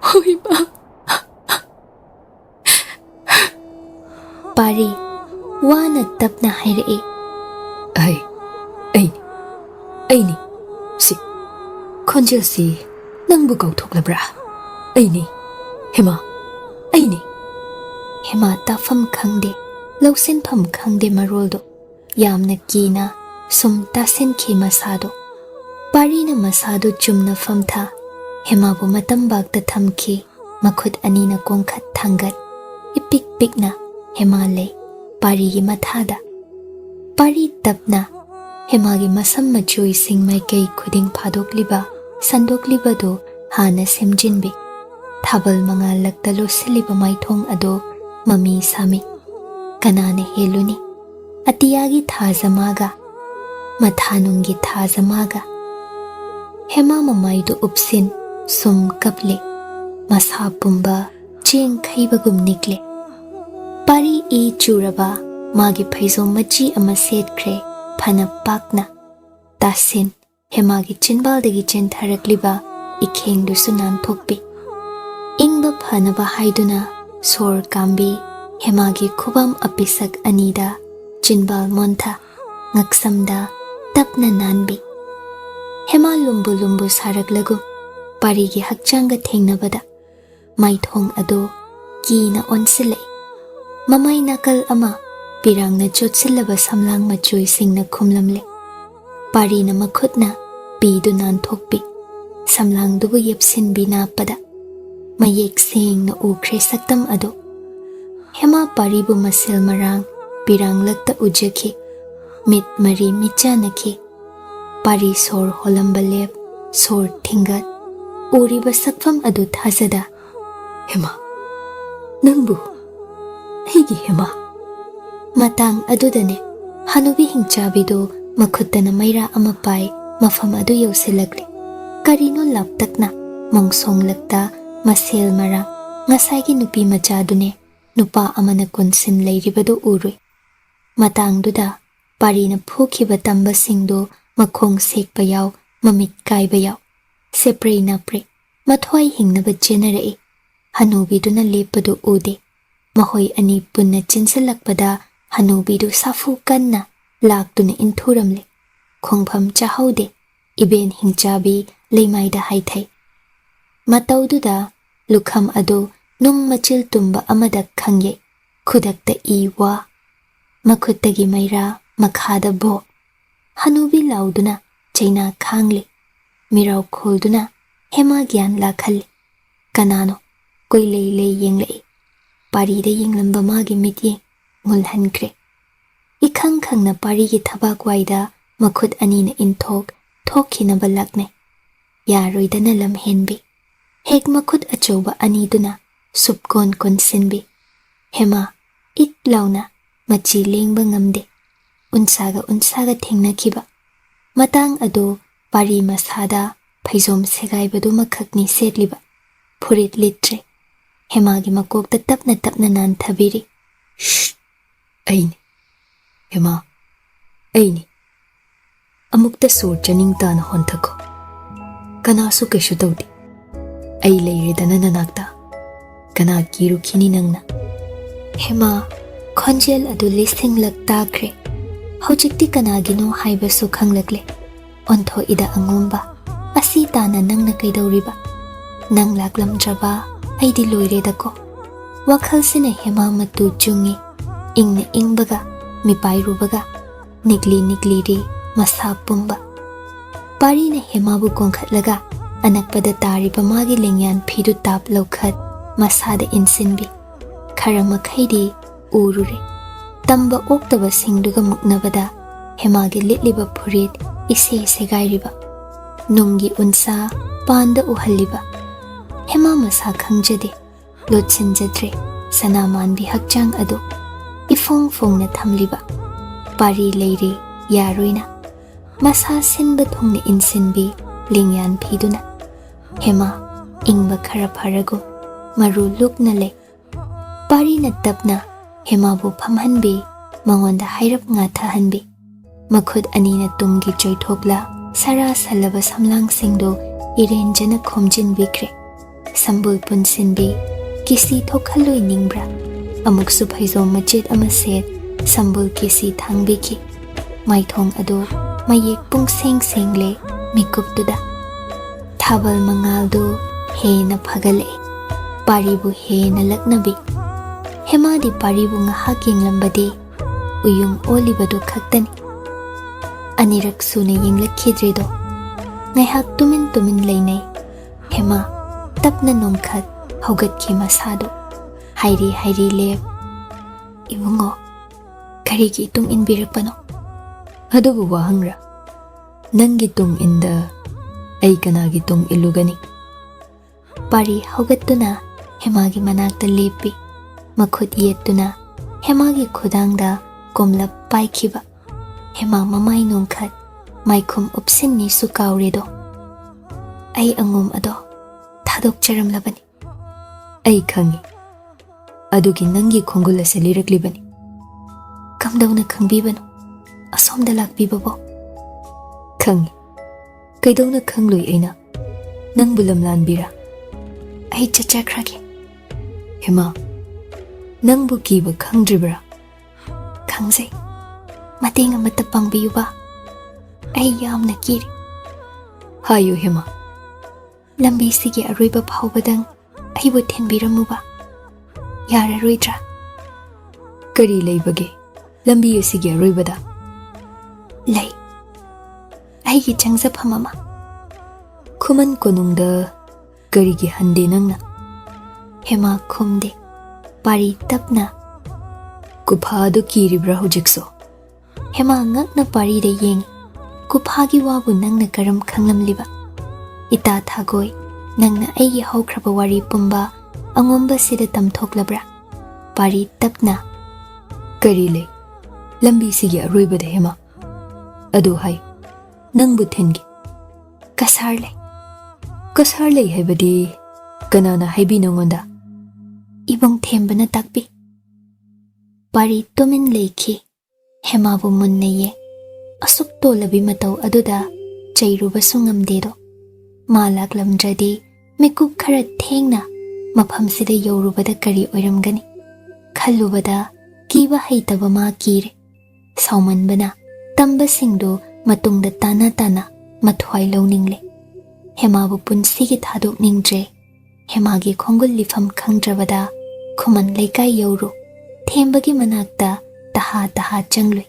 hoi ma pari wana tapna haire ai ni si khonjel si nangbu kauthoklabra ai ni hema ai ni hema tafam khangde lausen pham khangde maroldo yamna kina sum tasen khi masado parina masado chumna famtha hema bu matam bakta thamki makhut anina kongkhat thangat ipik-pikna hema le pari gi mathada pari tapna hema gi masam machui sing mai kei khuding phadokliba sandokliba do hana semjinbi thabal mangalakta losiliba maithong ado mami sami kanane heluni atiyagi thazamaga mathanungi thazamaga hema mamaidu upsin sum kaple masa pumba cheng khaibagum nikle pari e churaba magi phaizom machi ama setkre phana pakna tasin hemagi chinbaldagi chentharakliba ikhengdu sunan thokpi ingba phanaba haiduna sor kambi hemagi khubam apisak anida chinbal montha ngaksamda tapna nanbi hema lumbu lumbu saraklagu parigi hakchanga thengnabada maithong ado kina onsile mamai nakal ama pirangna chotsilaba samlang machui singna khumlamle parina makhutna pidu nan thokpi samlang dubu yepsin bina pada mayek singna ukhre saktam ado hema paribu masil marang pirang lakta ujaki mit mari michanaki pari sor holambalep sor thingat uriba sakfam adu thazada hema nangbu higi hema matang adudane hanubi hingchabido makhutana maira ama pai mafam adu yosilakli karino laptakna mongsong lakta masel mara ngasai nupi machadune nupa amana konsin leiribado urui matang duda parina phukhiba tamba singdo makhong sekpa yaw mamit kaiba yaw seprei na pre mathwai hingnaba generai hanubiduna lepadu ude mahoi ani punna chinsalakpada hanubidu safu kanna laktuna inthuramle khongpham chahaude iben hingchabi leimaida haithai mataududa lukham adu num machil tumba amada khangye khudakta iwa makhutagi maira makhada bo hanubi lauduna chaina khangle mirau kholduna hema gyan lakhalle kanano koi lei yenglei parida yenglamba magi mitye ngulhankre ikhang khangna parigi thabak waida makhut anina inthok thokhina balakne yaroidana lamhenbi hek makhut achoba aniduna subkon konsinbi hema ik launa machi lengba ngamde unsaga thengna khiba matang ado pari masada phaizom segaibadu makhakni setliba phurit litre hemagi makokta tapna nan thabiri aini hema aini amukta sur chaning tan honthako kanasu keshu tawdi ai leiredana nanakta kana kiru khini nangna hema khonjel adu listing lakta kre hojikti kanagino haiba su khanglakle ontho ida angomba asi tana nangna kaidawriba nang laklamdraba aidi loiredako wakhal sina hema matu chungi ingna ingbaga mipai rubaga nikli ri masa pumba parina hema bu kongkhatlaga anakpada tariba magi lengyan phidu tap lokhat masada insinbi kharama khaidi urure tamba oktaba singduga muknabada hemagi litliba phurit ise segairiba nungi unsa panda uhalliba hema masa khangjade lotsinjadre sanamanbi hakchang ado ifong fongna thamliba pari leire yaroina masa sinba thongna insinbi lingyan phiduna hema ingba khara pharago maru lukna le parina tapna hema bu phamhanbi mangonda hairap nga thahanbi makhut anina tunggi choithokla sara salaba samlang singdo irenjana khomjin bikre sambul punsinbi kisi thokhaloi ningbra amuk su phaizom machit ama set sambul kisi thangbiki maithong ado mayek pung seng le mikuptuda thabal mangaldo hena phagale paribu hena laknabi hemadi paribu ngahak yenglambadi uyung olibado khaktani anirak sune yenglakhidredo ngaihak tumin leinai hema tapna nongkhat haugatki masado hairi lep ibungo karigi tung inbirakpano adubu wahangra nangi tung inda ai kanagi tung ilugani pari haugattuna hemagi manakta lepi makhut yettuna hemagi khudangda komlap paikhiba hema mamai nongkhat maikhum upsinni su kawredo ai angom ado thadok charamlabani ai khangi adugi nangi khongul ase liraklibani kamdawna khangbibanu asomda lakbibabo khangi kaidawna khangloi aina nangbu lamlanbira ai chachakhrage hema nangbu kiba khangdribra khangjai mateng amata pangbiyuba ai yamna kiri hayu hema lambi sige aroiba phawbadang aibu thenbiramuba yararoidra kari leibage lambi asige aroibada lei aigi changjafam ama Khuman konungda karigi hande nangna hema khumde pari tapna kuphadu kiribra hujikso hema ngakna pari de yeng kuphagi wabu nangna karam khanglamliba ita thagoi nangna aigi haukraba wari pumba angomba sida tamthoklabra pari tapna kari le lambi sige aroibada hema adu hai nangbu thengi kasar le kasar lei haibadi kanana haibi nongonda ibong thembana takpi pari tumin leikhi hemabu munnaye asuk tolabi matau aduda chairuba sungamdedo malaklamdradi mekup khara thengna maphamsida yorubada kari oiramgani khallubada kiba haitaba ma kire saumanbana tamba singdo matungda tana tana mathwai launingle hemabu punsigi thadok ningdre hemagi khongul lifam khangdrabada khuman leikai yoru thembagi manakta taha taha changlui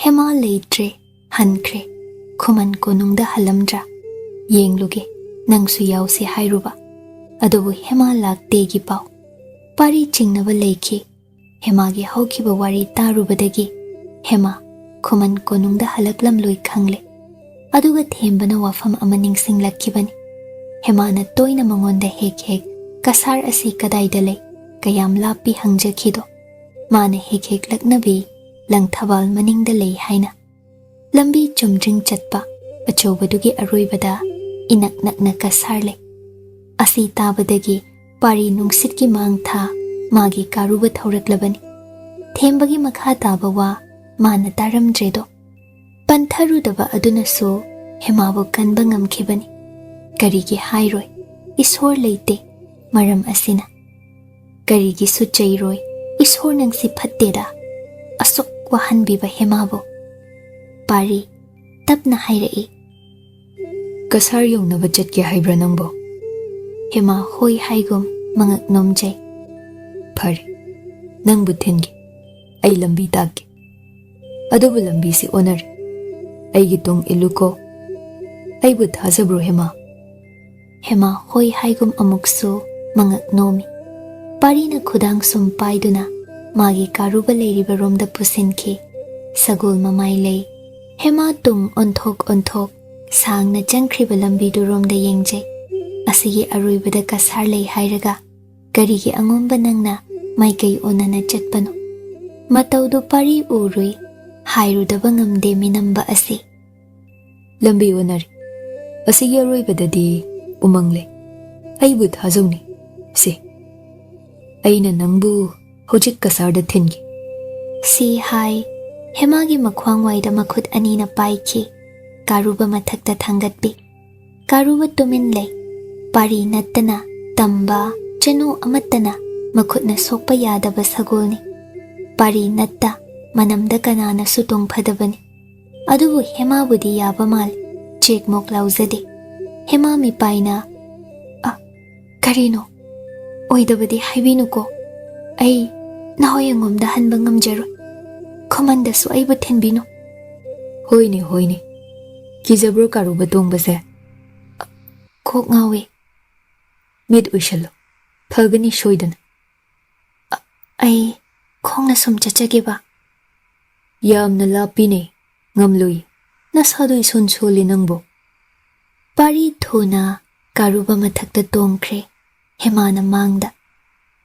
hema leitre hankre khuman konungda halamdra yengluge nangsu yause hairuba adubu hema lakte gi pau pari chingnaba leikhi hemagi haukiba wari tarubadagi hema khuman konungda halaklam loi khangle aduga thembana wafam ama ningsinglakibani hemana toina mangonda hek hek kasar asi kadaida lei kayam lapi hangjakhido mana hek hek laknabi langthabal maningda lei haina lambi chumjing chatpa achobadugi aroibada inak nakna kasar lei asi tabadagi pari nungsit ki mangtha magi karuba thauраклабani thembagi makha tabawa mana taramdredo pantharudaba aduna so hemabu kanba ngamkhibani karigi hairoi isor leite maram asina karigi su chairoi isor nangsi phatteda asuk wahanbiba hemabu pari tapna hairai kasar yongnaba chatke haibra nangbo hema hoi haigum mangak nomjai phari nangbu thengi ai lambi takge adubu lambi si onar aigi tung iluko aibu thazabro hema hema hoi haigum amuksu mangak nomi parina khudang sum paiduna magi karuba leiriba romda pusinki sagul mamai lei hema tung onthok sangna jangkhriba lambi du romda yengjai asigi aruibada kasar lei hairaga karigi angomba nangna maikai onana chatpano mataudu pari urui hairudaba ngamde minamba asi lambi onari asigi aroibadadi umangle aibu thazawni se aina nangbu hojik kasarda thengi si hai hemagi makhwang waida makhut anina paiki karuba mathakta thangatpi karuba tumin lei pari nattana tamba chanu amattana makhutna sokpa yadaba sagolni pari natta manamda kanana sutong phadabani adubu hema budi yaba mal chek mok lauzade hema mi paina karino oidabadi haibinu ai nahoyangomda hanba ngamjaro khomanda su aibu thenbino hoine kizabro karuba tongbase kok ngawe mid ushalo phagani shoidana ai khongna sum chachageba yamna lapine ngamloi nasadu ison choli nangbo pari thuna karuba mathakta tongkhre hemana mangda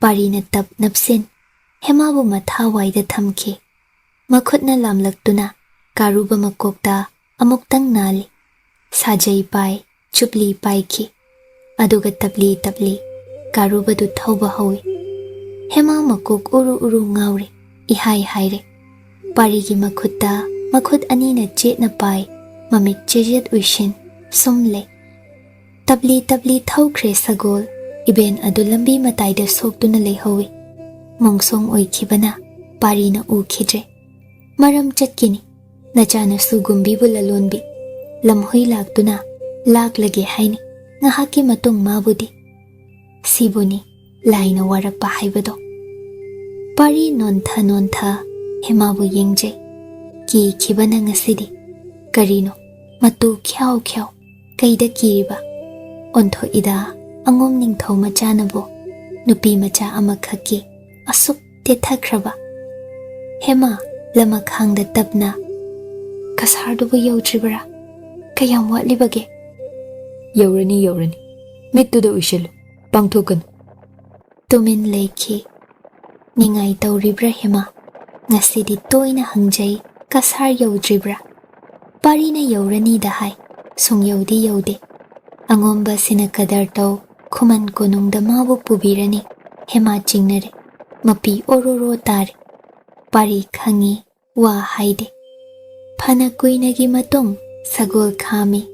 parina tap napsen hemabu matha waida thamki Makhutna lamlaktuna karuba makokta amuktang nali. Sajay pai, chupli pai ki. Aduga tabli karuba du thauba hawi. Hema makok uru ngauri, ihai haire. Pari gi makhutta makhut anina chetna pai, mamit chejet uishin, sumle. Tabli thaukhre sagol, iben adu lambi mataida soktuna lehawi. Mongsong oikhibana, pari na ukhidre. Maram chatkini, nachana sugumbi bulalonbi. Lamhoy laktuna, laklage haini, ngahaki matung mabudi. Sibuni, laina warakpa haibado. Pari nontha, hemabu yengje. Ki khibana ngasidi. Karino, matu khyao, kaida kiriba. Ontho ida, angom ningthau machanabo. Nupi macha amakhaki, asuk tethakraba. Hema, lamakhangda tapna. Kasardubu yautribara. Kayam watlibage. Yaurani. Mittuda uishilu. Pangthukanu. Tumin leikhi. Ningai tauribra hema. Ngasidi toina hangjay kasar yaudribra. Parina yaurani dahai. Sung yaude. Angomba sina kadar tau. Khuman konungda mabu pubirani. Hema chingnare. Mapi ororo tare. Pari khangi. Wa haide. Phana kuinagi matung. Sagol khami.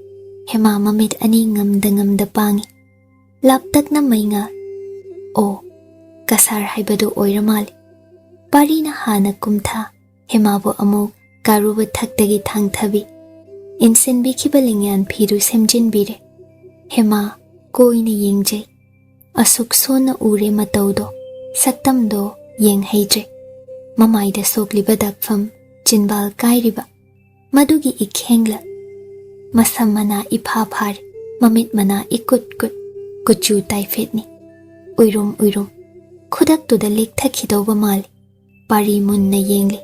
Hema mamit ani ngamda pangi. Laptak na mainga. O, kasar haibado oiramali. Pari na hana kumtha. Hema bo amuk karuba thaktagi thangthabi. Insin bikibalingyan phiru semjin bire. Hema koina yengjay. Asuk sona ure mataudo. Saktamdo yeng heijre. Mamaida sokliba dakfam. Jinbal kairiba. Madugi ikhengla. Masam mana iphapar, mamit mana ikut, kuchu taifetni. Uirum, khudak tuda likta khidoba mali. Pari munna yengli.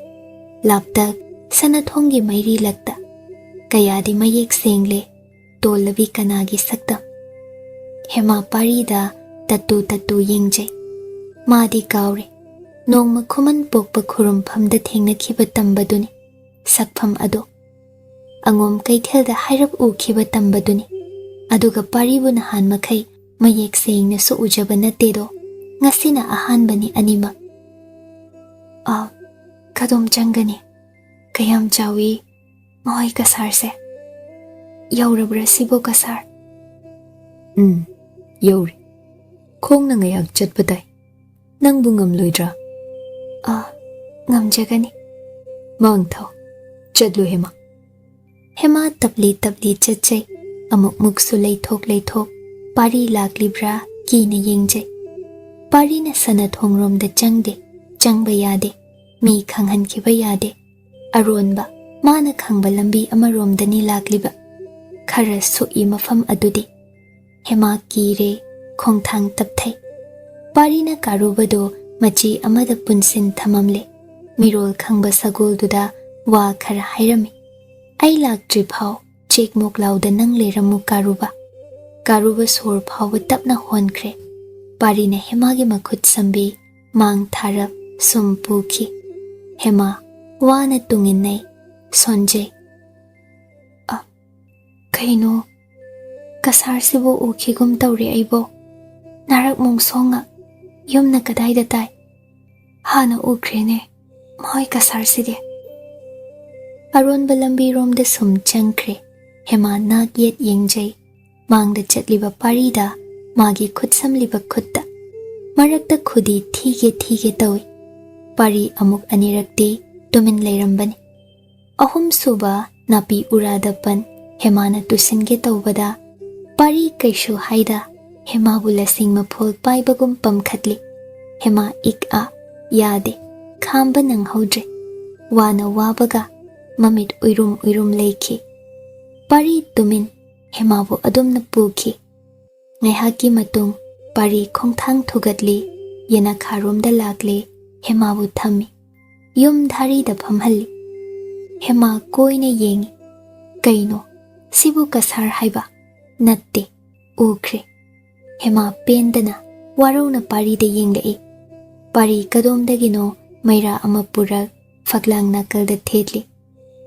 Laptak, sanathongi mairi lakta. Kayadi mayek sengle, tolabi kanagi sakta. Hema pari da tatu yengjay. Madi kaure. Nongma Khuman pokpa khurum phamda thengna khiba tambaduni. Sakpham ado. Angom kaithelda hairap ukhiba tambaduni. Aduga paribu nahan makai mayek sengna su ujaba natedo. Ngasina ahanbani anima. Kadom changani. Kayam chawi. Mahoy kasar se. Yaurabra sibo kasar. Yauri. Khong na ngayak chatpaday. Nang bungam loidra. Ngamjagani. Mangthaw. Chadlu hema. Hema tabli chatchay. Amuk muksu leithok. Pari laklibra kina yengjay. Pari na sanathongrom da changde. Changba yade. Mi khanghan kiba yade. Aronba. Mana khangba lambi amarom dani lakliba. Khara sui mafam adudi. Hema kire. Khongthang tapthay. Pari na karubado machi amada punsin thamamle. Mirol khangba sagol duda wa khara hairami. Ay laktri phau chek mok lauda nang leramu karuba. Karuba sor phau tapna honkre. Pari na hema gi makhut sambi mang tharap sum pukhi. Hema wana tunginay sonjay. Kaino kasar sibo ukhigum tawri aibo. Narak mong songa yumna kadayda tay. Hana ukrene mahoy kasar side. Aron balambi romda sum changkre. Hema nag yet yengjay. Mangda chatliba parida magi khutsam liba khutta. Marakta khudi thige tawi. Pari amuk anirakti tumin layrambani. Ahum suba napi uradapan hemana tusinge tawbada. Pari kaishu haida hema bulasing mapol paibagum pamkhatli. Hema ik-a yade khamba nang haudre. Wana wabaga mamit uirum leikhi. Pari tumin hemabu adumna pukhi. Ngaihaki matung pari khongthang thugatli. Yana kharomda lakle hemabu thammi. Yum dhari da phamhalli. Hema koina yengi. Kaino sibu kasar haiba. Natte ukre. Hema pendana warona pari da yenglai. Pari kadomdagino maira amapurak faklang nakalda thedli.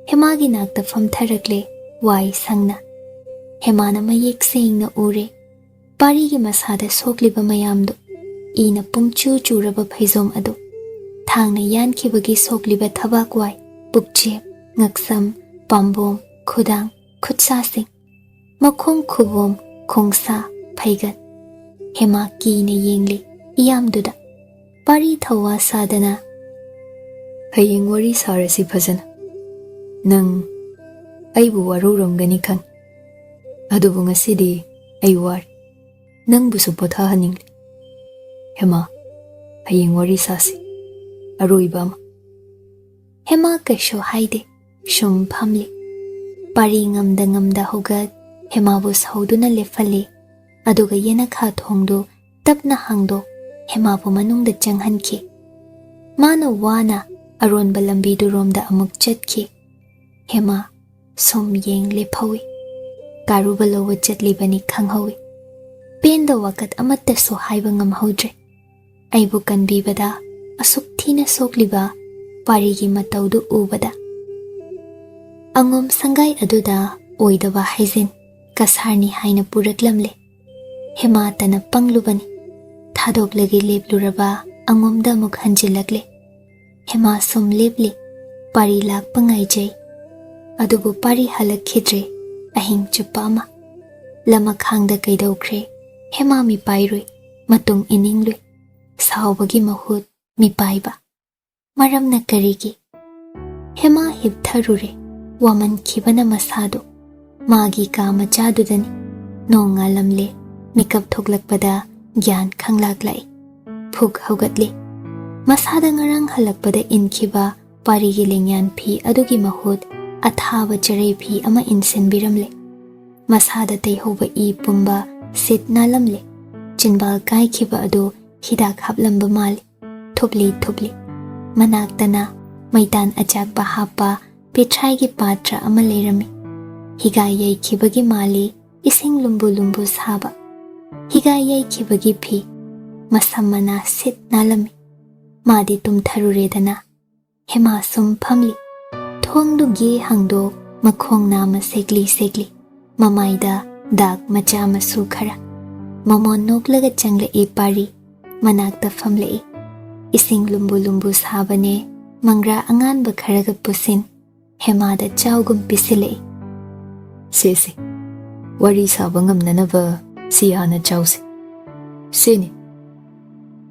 Hemagi nakta famtharakle wai sangna. Hemana mayek sengna ure. Parigi masada sokliba mayamdo. Ina pungchu churaba phaizom ado. Thangna yankhibagi sokliba thabak wai. Pukchep, ngaksam, pambom, khudang, khutsasing. Makhong khubom, khongsa, phaigat. Hema kina yengli, iyamduda. Pari thawa sadana. Hayeng wari sarasi phajana. Nang aibu waruromgani khang. Adubu ngasidi ai war. Nang busu pothahaningli. Hema, hayeng wari sasi. Aroibama. Hema kasho haide, shum phamli. Pari ngamda hogat, hema bu sauduna lefali. Aduga yena kha thongdo, tapna hangdo, hema bu manungda changhanki. Mana wana aron balambi duromda amuk chatki. Hema som yeng lephawi. Karuba lowa chatli bani khanghawi. Penda wakat amatta so haiba ngamhaudre. Aibu kanbibada asuk thina sokliba parigi mataudu ubada. Angom sangai aduda oidaba haizin kasharni haina puraklamle. Hema tana panglubani. Thadoklagi lepluraba angomda muk hanjilakle. Hema som lepli pari lakpa ngaijai. Adubu pari halakhidre ahing chupama. Lama khangda kaidokre. Hema mi pairui matung ininglui. Saubagi mahut mi paiba. Maramna karigi. Hema hibtharure. Waman khibana masado. Magi ka machadudani. Nonga lamle. Mikap thoklakpada gyan khanglaklai. Phuk haugatli. Masada ngarang halakpada inkhiba parigi lengyan phi adugi mahut athaba charai phi ama insenbiramle. Masada teihoba I pumba sit nalamle. Chinbal kai khiba adu hidak hablamba mali. Thupli. Manaktana maitan achakpa hapa petrai patra ama leirami. Higayai khibagi mali ising lumbu saba. Higayai khibagi phi masamana sit nalami. Madi tumtharuredana. Hema sum phamli. Thongdu ge hangdo makhong nama segli. Mamaida dak macha masu khara. Mamon noklaga changle e pari. Manakta famle e. Ising lumbu sabane. Mangra angan bakharaga pusin. Hema da chawgum pisile. Sese. Wari sabangam nanava siyana chawse. Sene.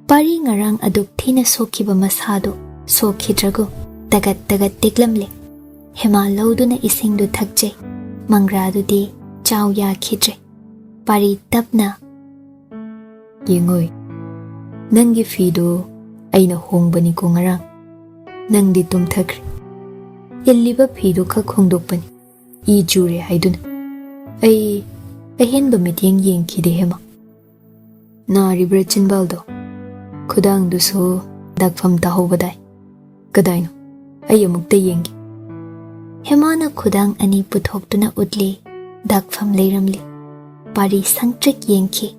Pari ngarang aduk thina sokhiba masado sokhidrago tagat tiklamle. Hema lauduna isingdu thakje. Mangradu di chaw ya khidre. Pari tapna. Yengoi. Nangi fido aina hongbani ko ngarang. Nangdi tumthakre. Yalliba fido khak hongdokpani. I jure haiduna. Ai ahenba mityeng yengkhide hema. Naribra chinbaldo. Khudang duso dakfam tahobadai. Kadaino. Ay amukta yengi. Hemana khudang ani puthoktuna utli. Dakfam leiramli. Pari sangtrik yengki.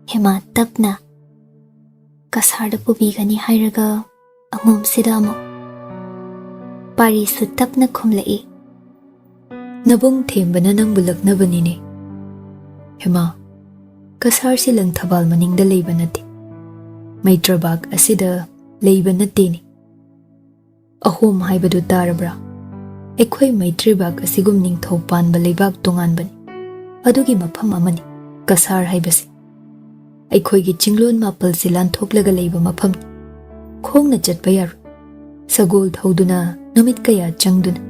Hema tapna. Kasarda pubigani hairaga angom sidamo. Pari su tapna khumlai. Nabong thembana nang bulaknabanine. Hema. Kasar silang thabal maningda leiba nati. Maitrabak asida leiba natini. Ahom haibadu tarabra. Ekhoi maitribak asigum ningthau panba leibak tonganbani. Adugi mafam amani kasar haibasi. Ekhoi gi chinglon mapal silan thoklaga leiba mafam. Khongna chatpa yaru. Sagol thauduna numit kaya changduna.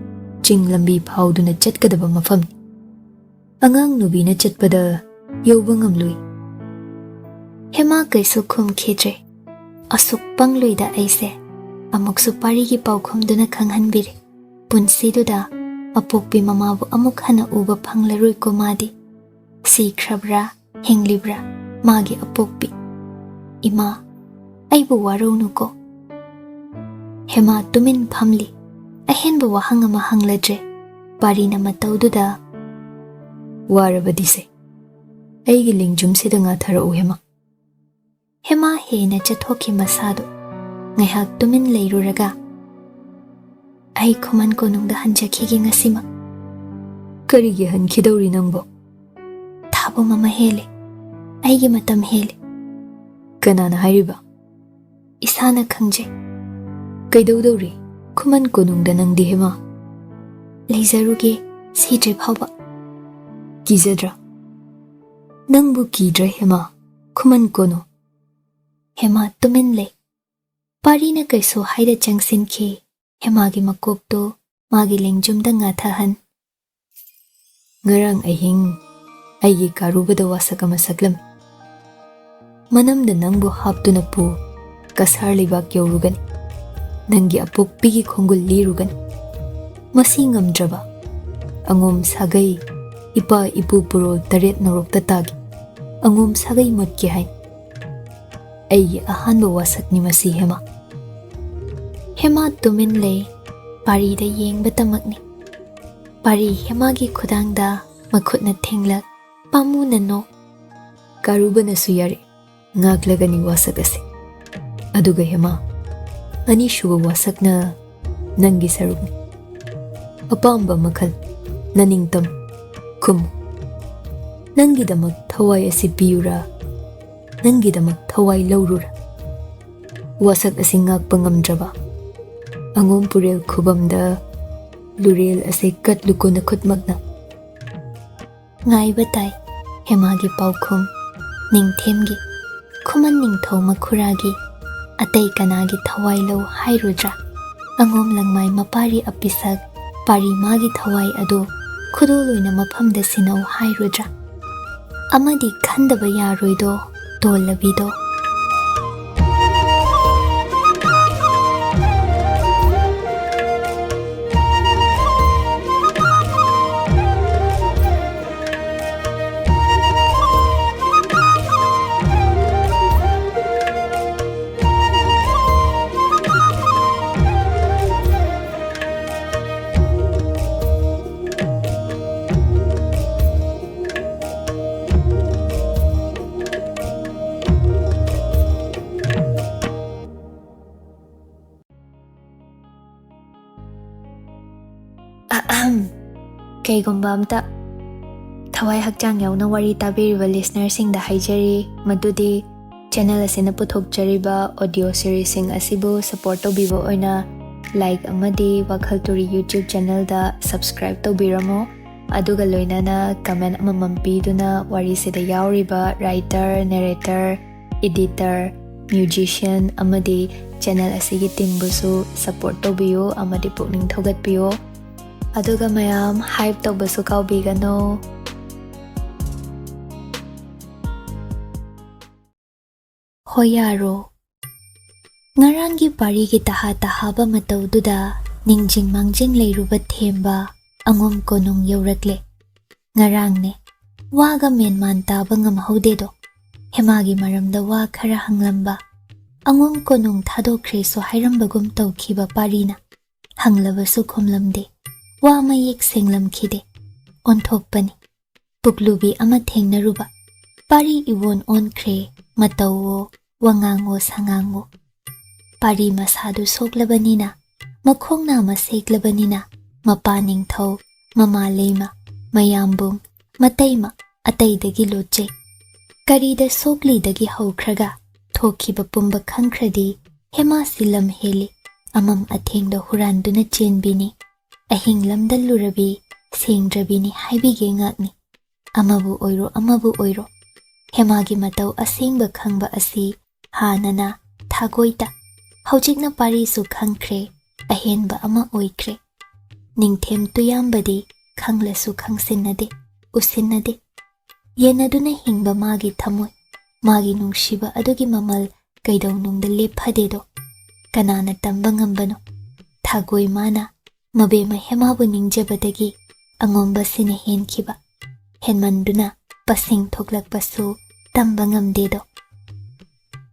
Ching lambi phauduna chatkadaba mafam. Angang nubina chatpada yauba ngamlui. Hema kaisu khum khidre. Asuk pangluida aise. Amuk su parigi paukhumduna khanghanbire. Punsiduda apokpi mamabu amuk hana uba phanglarui ko madi. Si khrabra, hinglibra, magi apokpi. Ima, aibu waronu ko. Hema tumin phamli. Ahenba wahangama hangladre. Parina mataududa. Warabadise. Aigi lingjumsida nga tharau hema. Hema hena chathoki masado. Ngayhak tumin leiruraga. Ai Khuman konungda hanjakhige ngasima. Karigi hankhidori nangbo? Thabo mama hele. Aigi matam hele. Kanana hairiba? Isana khangje. Kaidodori Khuman konungda nangdi hema? Leizaruge sidre phawba. Kizadra? Nangbu kidra hema Khuman kono? Hema tumin le. Pari na kaiso haida changsin ki. Hema gi makop to magi lengjumda ngathahan. Ngarang ahing aigi karubada wasakama saklam. Manamda nangbu haptuna pu kasar libak yaurugan. Nangi apuk pigi khongul lirugan. Masi ngamdraba. Angom sagai ipa ipu puro taret narokta tagi. Angom sagai mutki hain. Aigi ahanba wasak ni masi hema. Hema tumin le. Pari da yeng batamakni. Pari hema gi khudangda makhutna thenglak. Pamu nano. Karubana suyare. Ngaklagani wasak ase. Aduga hema. Ani shuba wasak na nangi sarugni. Apamba makhal naningtam kum. Nangi damak thawai ase piyura. Nangi damak thawai laurura. Wasak ase ngakpa ngamdraba. Angom purel khubamda lurel ase katluko na khutmagna. Ngai batai hema gi paukhum Ningthemgi Khuman ningthau makhuragi atai kanagi thawai lo hairudra. Angom langmai mapari apisak pari magi thawai ado Khudol oina mafamda sinau hairudra. Amadi khandaba yaroido tolabido. Kaigumba amta thawai hakchang yauna wari tabiriba listener singda haijari madudi channel asina puthokjariba audio series sing asibu support tobiba oina like amadi WakhaL Turi YouTube channel da subscribe tobiramo aduga loinana comment amamam piduna wari sida yauriba writer narrator editor musician amadi channel asigi team busu support tobiyo amadi pukning thogatpiyo aduga mayam hype tobasu kaubigano. Hoyaro ngarangi parigi taha tahaba mataududa ningjing mangjing leiruba themba angom konung yaurakle. Ngarangne waga menman taba ngamhaudedo. Hemagi maramda wa khara hanglamba. Angom konung thadokre so hairambagum tawkhiba parina. Hanglabasu khomlamde. Wa mayek senglam khide. Onthokpani. Puklubi ama thengnaruba. Pari iwon onkre matawo wangango sangango. Pari masadu soklabanina. Makhongna maseklabanina. Mapaning thau, mama lema, mayambung, matayma, ataydagi loche. Karida soklidagi haukraga. Thokiba pumba khankradi. Hema silam heli. Amam athengda huranduna chenbini. Ahing lamdal lurabi, sengdrabini haibige ngakni. Amabu oiro. Hemagi matau asengba khangba asi, hanana, thagoita. Haujikna pari su khangkre, ahenba ama oikre. Ningthem tuyambadi, khangla su khangsinnade, usinnade. Yenaduna hingba magi thamoy, magi nungshiba adugi mamal kaidaw nungda lephadedo. Kanana tamba ngambano, thagoi mana. Mabema hemabu ningjabadagi angomba sina henkiba. Henmanduna pasing thoklakpasu tamba ngamdedo.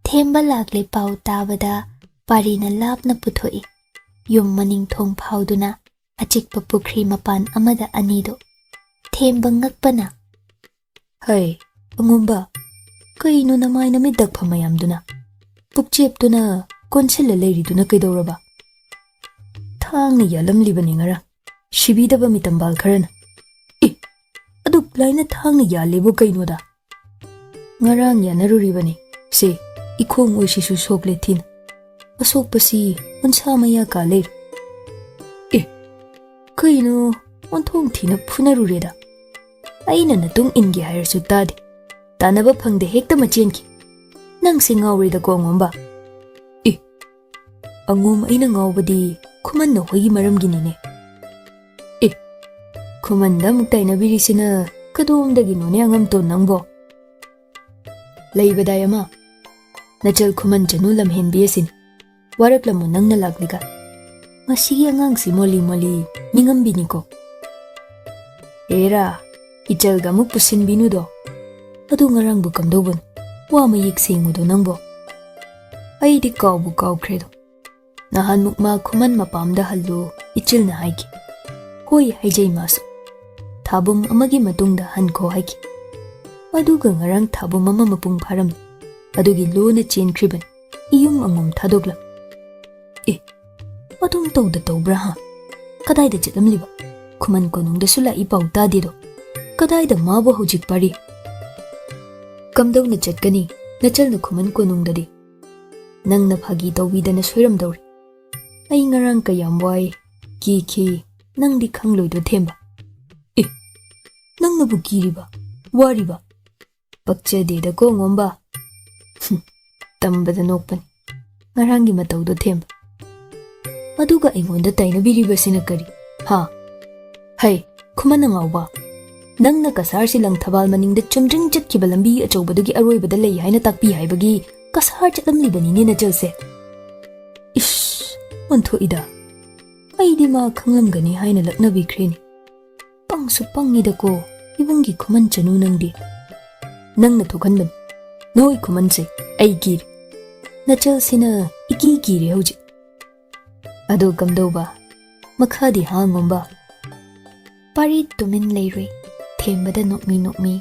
Themba lakle pau tabada parina lapna puthoi. Yum maning thong phauduna achikpa pukri mapan amada anido. Themba ngakpana. Hai, angomba, kaino namay na midag pamayamduna. Pukcheptuna konsila leiriduna kaidoraba. ꯊꯥꯡꯅ ꯌꯥꯜꯂꯝꯂꯤꯕꯅꯤ ꯉꯔꯥꯡ ꯁꯤꯕꯤꯗꯕ ꯃꯤꯇꯝꯕꯥꯜ ꯈꯔꯅ ꯑꯗꯨꯛ ꯂꯥꯏꯅ ꯊꯥꯡꯅ ꯌꯥꯜꯂꯤꯕꯨ ꯀꯩꯅꯣꯗ ꯉꯔꯥꯡ ꯌꯥꯅꯔꯨꯔꯤꯕꯅꯤ ꯁꯦ ꯏꯈꯣꯡ ꯑꯣꯏꯁꯤꯁꯨ ꯁꯣꯛꯂꯦ ꯊꯤꯅ ꯑꯁꯣꯛꯄꯁꯤ ꯑꯣꯟꯁꯥ ꯃꯌꯥ ꯀꯥꯂꯦ ꯀꯩꯅꯣ ꯑꯣꯟꯊꯣꯡ ꯊꯤꯅ ꯐꯨꯅꯔꯨꯔꯦꯗ ꯑꯩꯅ ꯅꯇꯨꯡ ꯏꯟꯒꯦ ꯍꯥꯏꯔꯁꯨ ꯇꯥꯗꯦ ꯇꯥꯅꯕ ꯐꯪꯗꯦ ꯍꯦꯛꯇ ꯃꯆꯦꯟꯈꯤ ꯅꯪꯁꯦ ꯉꯥꯎꯔꯦꯗꯀꯣ ꯑꯉꯣꯝꯕ ꯑꯉꯣꯝ ꯑꯩꯅ ꯉꯥꯎꯕꯗꯤ ꯈꯨꯃꯟ ꯍꯣꯏꯒꯤ ꯃꯔꯝꯒꯤꯅꯤꯅꯦ ꯈꯨꯃꯟꯗ ꯑꯃꯨꯛ ꯇꯥꯏꯅꯕꯤꯔꯤꯁꯤꯅ ꯀꯗꯣꯝꯗꯒꯤꯅꯣꯅꯦ ꯑꯉꯝꯇꯣꯟ ꯅꯪꯕꯣ ꯂꯩꯕꯗꯥꯏ ꯑꯃ ꯅꯆꯜ ꯈꯨꯃꯟ ꯆꯅꯨ ꯂꯝꯍꯦꯟꯕꯤ ꯑꯁꯤꯅꯤ ꯋꯥꯔꯛꯂꯝꯃꯣ ꯅꯪꯅ ꯂꯥꯛꯂꯤꯒ ꯃꯁꯤꯒꯤ ꯑꯉꯥꯡꯁꯤ ꯃꯣꯂꯤ ꯃꯣꯂꯤ ꯅꯤꯡꯉꯝꯕꯤꯅꯤꯀꯣ ꯑꯦꯔꯥ ꯏꯆꯜꯒ ꯑꯃꯨꯛ ꯄꯨꯁꯤꯟꯕꯤꯅꯨꯗꯣ ꯑꯗꯨ ꯉꯔꯥꯡꯕꯨ ꯀꯝꯗꯧꯕꯅꯣ ꯋꯥ ꯃꯌꯦꯛ ꯁꯦꯡꯉꯨꯗꯣ ꯅꯪꯕꯣ ꯑꯩꯗꯤ ꯀꯥꯎꯕꯨ ꯀꯥꯎꯈ꯭ꯔꯦꯗꯣ ꯅꯍꯥꯟꯃꯨꯛ ꯃꯥ ꯈꯨꯃꯟ ꯃꯄꯥꯝꯗ ꯍꯜꯂꯨ ꯏꯆꯤꯜꯅ ꯍꯥꯏꯈꯤ ꯍꯣꯏ ꯍꯥꯏꯖꯩ ꯃꯥꯁꯨ ꯊꯥꯕꯨꯝ ꯑꯃꯒꯤ ꯃꯇꯨꯡꯗ ꯍꯟꯈꯣ ꯍꯥꯏꯈꯤ ꯑꯗꯨꯒ ꯉꯔꯥꯡ ꯊꯥꯕꯨꯝ ꯑꯃ ꯃꯄꯨꯡ ꯐꯥꯔꯝꯃꯤ ꯑꯗꯨꯒꯤ ꯂꯣꯟꯅ ꯆꯦꯟꯈ꯭ꯔꯤꯕꯅꯤ ꯏꯌꯨꯝ ꯑꯉꯣꯝ ꯊꯥꯗꯣꯛꯂꯝ ꯑꯗꯨꯝ ꯇꯧꯗ ꯇꯧꯕ꯭ꯔꯥ ꯍꯥ ꯀꯗꯥꯏꯗ ꯆꯠꯂꯝꯂꯤꯕ ꯈꯨꯃꯟ ꯀꯣꯅꯨꯡꯗꯁꯨ ꯂꯥꯛꯏ ꯄꯥꯎ ꯇꯥꯗꯦꯗꯣ ꯀꯗꯥꯏꯗ ꯃꯥꯕꯨ ꯍꯧꯖꯤꯛ ꯄꯥꯔꯤ ꯀꯝꯗꯧꯅ ꯆꯠꯀꯅꯤ ꯅꯆꯜꯅ ꯈꯨꯃꯟ ꯀꯣꯅꯨꯡꯗꯗꯤ ꯅꯪꯅ ꯐꯥꯒꯤ ꯇꯧꯕꯤꯗꯅ ꯁꯣꯏꯔꯝꯗꯧꯔꯤ ꯑꯩ ꯉꯔꯥꯡ ꯀꯌꯥꯝ ꯋꯥꯏ ꯀꯤꯈꯤ ꯅꯪꯗꯤ ꯈꯪꯂꯣꯏꯗꯣ ꯊꯦꯝꯕ ꯅꯪꯅꯕꯨ ꯀꯤꯔꯤꯕ ꯋꯥꯔꯤꯕ ꯄꯛꯆꯗꯦꯗꯀꯣ ꯑꯉꯣꯝꯕ ꯇꯝꯕꯗ ꯅꯣꯛꯄꯅꯤ ꯉꯔꯥꯡꯒꯤ ꯃꯇꯧꯗꯣ ꯊꯦꯝꯕ ꯑꯗꯨꯒ ꯑꯩꯉꯣꯟꯗ ꯇꯥꯏꯅꯕꯤꯔꯤꯕꯁꯤꯅ ꯀꯔꯤ ꯍꯥ ꯍꯩ ꯈꯨꯃꯟ ꯑꯉꯥꯎꯕ ꯅꯪꯅ ꯀꯁꯥꯔꯁꯤ ꯂꯪꯊꯕꯥꯜ ꯃꯅꯤꯡꯗ ꯆꯨꯝꯗ꯭ꯔꯤꯡ ꯆꯠꯈꯤꯕ ꯂꯝꯕꯤ ꯑꯆꯧꯕꯗꯨꯒꯤ ꯑꯔꯣꯏꯕꯗ ꯂꯩ ꯍꯥꯏꯅ ꯇꯥꯛꯄꯤ ꯍꯥꯏꯕꯒꯤ ꯀꯁꯥꯔ ꯆꯠꯂꯝꯂꯤꯕꯅꯤꯅꯦ ꯅꯆꯜꯁꯦ ꯏꯁ ꯑꯣꯟꯊꯣꯛꯏꯗ ꯑꯩꯗꯤ ꯃꯥ ꯈꯪꯂꯝꯒꯅꯤ ꯍꯥꯏꯅ ꯂꯛꯅꯕꯤꯈ꯭ꯔꯦꯅꯤ ꯄꯪꯁꯨ ꯄꯪꯉꯤꯗꯀꯣ ꯏꯕꯨꯡꯒꯤ ꯈꯨꯃꯟ ꯆꯅꯨ ꯅꯪꯗꯤ ꯅꯪꯅ ꯊꯣꯛꯍꯟꯕꯅꯤ ꯅꯣꯏ ꯈꯨꯃꯟꯁꯦ ꯑꯩ ꯀꯤꯔꯦ ꯅꯆꯜꯁꯤꯅ ꯏꯀꯤ ꯀꯤꯔꯦ ꯍꯧꯖꯤꯛ ꯑꯗꯣ ꯀꯝꯗꯧꯕ ꯃꯈꯥꯗꯤ ꯍꯥꯡꯉꯣꯝꯕ ꯄꯥꯔꯤ ꯇꯨꯃꯤꯟ ꯂꯩꯔꯨꯏ ꯊꯦꯝꯕꯗ ꯅꯣꯛꯃꯤ ꯅꯣꯛꯃꯤ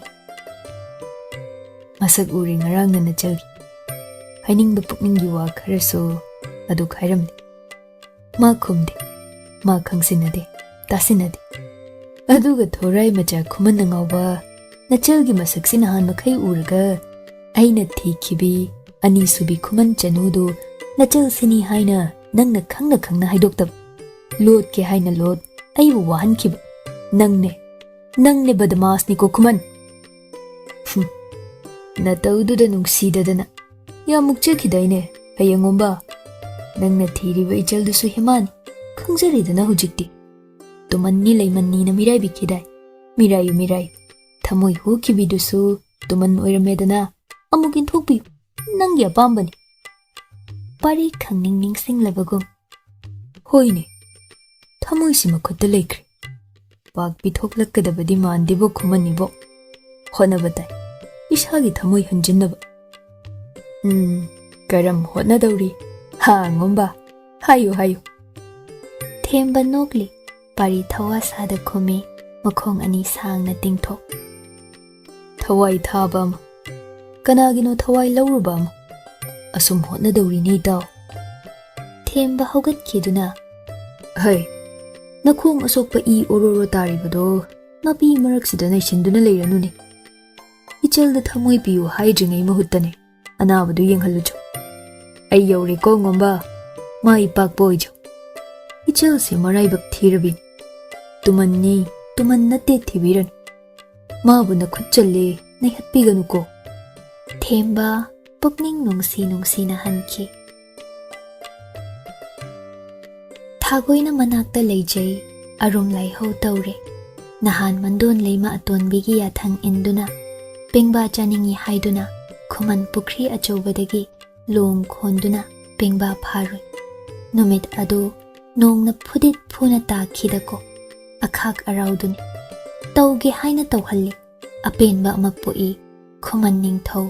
ꯃꯁꯛ ꯎꯔꯦ ꯉꯔꯥꯡꯅ ꯅꯆꯜꯒꯤ ꯍꯥꯏꯅꯤꯡꯕ ꯄꯨꯛꯅꯤꯡꯒꯤ ꯋꯥ ꯈꯔꯁꯨ ꯑꯗꯨ ꯍꯥꯏꯔꯝꯂꯤ ꯃꯥ ꯈꯨꯝꯗꯦ ꯃꯥ ꯈꯪꯁꯤꯟꯅꯗꯦ ꯇꯥꯁꯤꯟꯅꯗꯦ ꯑꯗꯨꯒ ꯊꯣꯔꯥꯏ ꯃꯆꯥ ꯈꯨꯃꯟ ꯑꯉꯥꯎꯕ ꯅꯆꯜꯒꯤ ꯃꯁꯛꯁꯤ ꯅꯍꯥꯟ ꯃꯈꯩ ꯎꯔꯒ ꯑꯩꯅ ꯊꯤꯈꯤꯕꯤ ꯑꯅꯤꯁꯨꯕꯤ ꯈꯨꯃꯟ ꯆꯅꯨꯗꯨ ꯅꯆꯜꯁꯤꯅꯤ ꯍꯥꯏꯅ ꯅꯪꯅ ꯈꯪꯅ ꯈꯪꯅ ꯍꯥꯏꯗꯣꯛꯇꯕ ꯂꯣꯠꯀꯦ ꯍꯥꯏꯅ ꯂꯣꯠ ꯑꯩꯕꯨ ꯋꯥꯍꯟꯈꯤꯕ ꯅꯪꯅꯦ ꯕꯗꯃꯥꯁꯅꯤꯀꯣ ꯈꯨꯃꯟ ꯅꯇꯧꯗꯨꯗ ꯅꯨꯡꯁꯤꯗꯗꯅ ꯌꯥꯝ ꯃꯨꯛꯆꯈꯤꯗꯥꯏꯅꯦ ꯍꯌꯦꯡꯉꯣꯝꯕ ꯅꯪꯅ ꯊꯤꯔꯤꯕ ꯏꯆꯜꯗꯨꯁꯨ ꯍꯦꯃꯥꯅꯤ ꯈꯪꯖꯔꯤꯗꯅ ꯍꯧꯖꯤꯛꯇꯤ ꯇꯨꯃꯟꯅꯤ ꯂꯩꯃꯟꯅꯤꯅ ꯃꯤꯔꯥꯏꯕꯤꯈꯤꯗꯥꯏ ꯃꯤꯔꯥꯏꯌꯨ ꯊꯃꯣꯏ ꯍꯨꯈꯤꯕꯤꯗꯨꯁꯨ ꯇꯨꯃꯟ ꯑꯣꯏꯔꯝꯃꯦꯗꯅ ꯑꯃꯨꯛ ꯏꯟꯊꯣꯛꯄꯤꯌꯨ ꯅꯪꯒꯤ ꯑꯄꯥꯝꯕꯅꯤ ꯄꯥꯔꯤ ꯈꯪꯅꯤꯡ ꯅꯤꯡꯁꯤꯡꯂꯕꯒꯨꯝ ꯍꯣꯏꯅꯦ ꯊꯃꯣꯏꯁꯤ ꯃꯈꯨꯠꯇ ꯂꯩꯈ꯭ꯔꯦ ꯄꯥꯛ ꯄꯤꯊꯣꯛꯂꯛꯀꯗꯕꯗꯤ ꯃꯥꯟꯗꯦꯕꯣ ꯈꯨꯃꯟꯅꯤꯕꯣ ꯍꯣꯠꯅꯕ ꯇꯥꯏ ꯏꯁꯥꯒꯤ ꯊꯃꯣꯏ ꯍꯟꯖꯤꯟꯅꯕ ꯀꯔꯝ ꯍꯣꯠꯅꯗꯧꯔꯤ ꯍꯥ ꯑꯉꯣꯝꯕ ꯍꯥꯏꯌꯨ ꯊꯦꯝꯕ ꯅꯣꯛꯂꯤ ꯄꯥꯔꯤ ꯊꯋꯥꯁꯥꯗ ꯈꯨꯝꯃꯤ ꯃꯈꯣꯡ ꯑꯅꯤ ꯁꯥꯡꯅ ꯇꯤꯡꯊꯣꯛ ꯊꯋꯥꯏ ꯊꯥꯕ ꯑꯃ ꯀꯅꯥꯒꯤꯅꯣ ꯊꯋꯥꯏ ꯂꯧꯔꯨꯕ ꯑꯃ ꯑꯁꯨꯝ ꯍꯣꯠꯅꯗꯧꯔꯤꯅꯤ ꯏꯇꯥꯎ ꯊꯦꯝꯕ ꯍꯧꯒꯠꯈꯤꯗꯨꯅ ꯍꯩ ꯅꯈꯣꯡ ꯑꯁꯣꯛꯄ ꯏ ꯑꯣꯔꯣꯔꯣ ꯇꯥꯔꯤꯕꯗꯣ ꯅꯥꯄꯤ ꯃꯔꯛꯁꯤꯗ ꯅꯩꯁꯤꯟꯗꯨꯅ ꯂꯩꯔꯅꯨꯅꯦ ꯏꯆꯜꯗ ꯊꯃꯣꯏ ꯄꯤꯌꯨ ꯍꯥꯏꯗ꯭ꯔꯤꯉꯩ ꯃꯍꯨꯠꯇꯅꯦ ꯑꯅꯥꯕꯗꯨ ꯌꯦꯡꯍꯜꯂꯨꯆꯣ ꯑꯩ ꯌꯧꯔꯦꯀꯣ ꯉꯣꯝꯕ ꯃꯥꯏ ꯄꯥꯛꯄ ꯑꯣꯏꯖꯧ ꯏꯆꯜꯁꯤ ꯃꯔꯥꯏꯕꯛ ꯊꯤꯔꯕꯤꯅꯤ ꯇꯨꯃꯟ ꯅꯠꯇꯦ ꯊꯤꯕꯤꯔꯅꯤ ꯃꯥꯕꯨ ꯅꯈꯨꯠ ꯆꯜꯂꯦ ꯅꯩꯍꯠꯄꯤꯒꯅꯨꯀꯣ ꯊꯦꯝꯕ ꯄꯨꯛꯅꯤꯡ ꯅꯨꯡꯁꯤꯅ ꯍꯟꯈꯤ ꯊꯥꯒꯣꯏꯅ ꯃꯅꯥꯛꯇ ꯂꯩꯖꯩ ꯑꯔꯨꯝ ꯂꯥꯏꯍꯧ ꯇꯧꯔꯦ ꯅꯍꯥꯟ ꯃꯟꯗꯣꯟ ꯂꯩꯃ ꯑꯇꯣꯟꯕꯤꯒꯤ ꯌꯥꯊꯪ ꯏꯟꯗꯨꯅ ꯄꯦꯡꯕꯥ ꯆꯥꯅꯤꯡꯏ ꯍꯥꯏꯗꯨꯅ ꯈꯨꯃꯟ ꯄꯨꯈ꯭ꯔꯤ ꯑꯆꯧꯕꯗꯒꯤ ꯂꯣꯡ ꯈꯣꯟꯗꯨꯅ ꯄꯦꯡꯕꯥ ꯐꯥꯔꯨꯏ ꯅꯨꯃꯤꯠ ꯑꯗꯨ ꯅꯣꯡꯅ ꯐꯨꯗꯤꯠ ꯐꯨꯅ ꯇꯥꯈꯤꯗꯀꯣ ꯑꯈꯥꯛ ꯑꯔꯥꯎꯗꯨꯅꯤ ꯇꯧꯒꯦ ꯍꯥꯏꯅ ꯇꯧꯍꯜꯂꯤ ꯑꯄꯦꯟꯕ ꯑꯃ ꯄꯣꯛꯏ ꯈꯨꯃꯟ ꯅꯤꯡꯊꯧ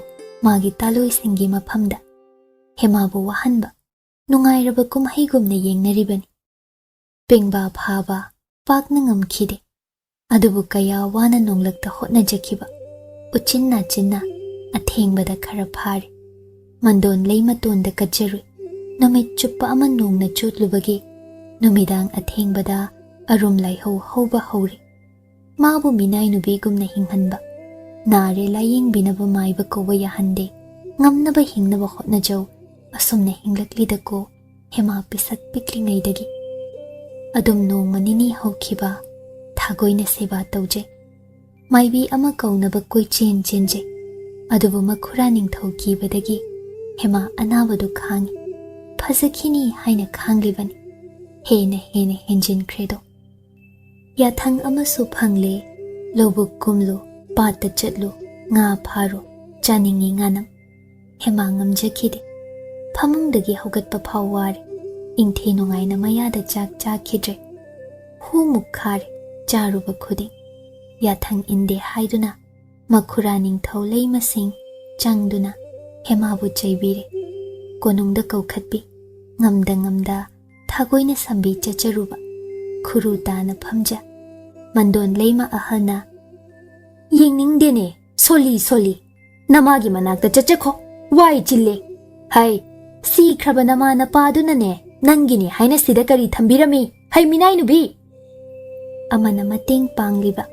ꯃꯥꯒꯤ ꯇꯥꯂꯣꯏꯁꯤꯡꯒꯤ ꯃꯐꯝꯗ ꯍꯦꯃꯥꯕꯨ ꯋꯥꯍꯟꯕ ꯅꯨꯡꯉꯥꯏꯔꯕ ꯀꯨꯝꯍꯩꯒꯨꯝꯅ ꯌꯦꯡꯅꯔꯤꯕꯅꯤ ꯄꯦꯡꯕꯥ ꯐꯥꯕ ꯄꯥꯛꯅ ꯉꯝꯈꯤꯗꯦ ꯑꯗꯨꯕꯨ ꯀꯌꯥ ꯋꯥꯅ ꯅꯣꯡꯂꯛꯇ ꯍꯣꯠꯅꯖꯈꯤꯕ ꯎꯆꯤꯟ ꯅꯥꯆꯤꯟꯅ ꯑꯊꯦꯡꯕꯗ ꯈꯔ ꯐꯥꯔꯦ ꯃꯟꯗꯣꯟ ꯂꯩ ꯃꯇꯣꯟꯗ ꯀꯠꯆꯔꯨꯏ ꯅꯨꯃꯤꯠ ꯆꯨꯞꯄ ꯑꯃ ꯅꯣꯡꯅ ꯆꯣꯠꯂꯨꯕꯒꯤ Numidang athengbada arum laihau hauba hauri. Mabu minai nubigumna hinghanba. Nare laying binaba maiba kowa yahande. Ngamnaba hingnaba hotnajau. Asumna hinglakli ko hema pisat piklingaidagi. Adum nongma nini haukiba. Thagoina seba tauje. Maibi ama kaunaba koi chen chenje. Adubu makhura ningthemgi badagi. Hema anabadu khangi. Phazakini haina khanglibani. Hena henjin credo. Yathang amasu phangle. Lobuk kumlu. Pata chatlu. Nga pharo. Chaningi nganam. Hema ngamjakide. Phamungdagi haugatpa phawari. Ingthe nungaina mayada chak chakhidre. Hu mukhare. Charuba khuding. Yathang inde haiduna. Makhura ningthau leimasing. Changduna. Hemabu chaibire. Konungda kaukhatbi. Ngamda. Thagoina sambi chacharuba. Khuru tana phamja. Mandon leima ahalna. Yengningdene. Soli. Namagi manakta chachakho. Wai chille. Hai. Si kraba nama napaduna ne. Nangini haina sidakari thambirami. Hai minai nubi. Amana mating pangliba.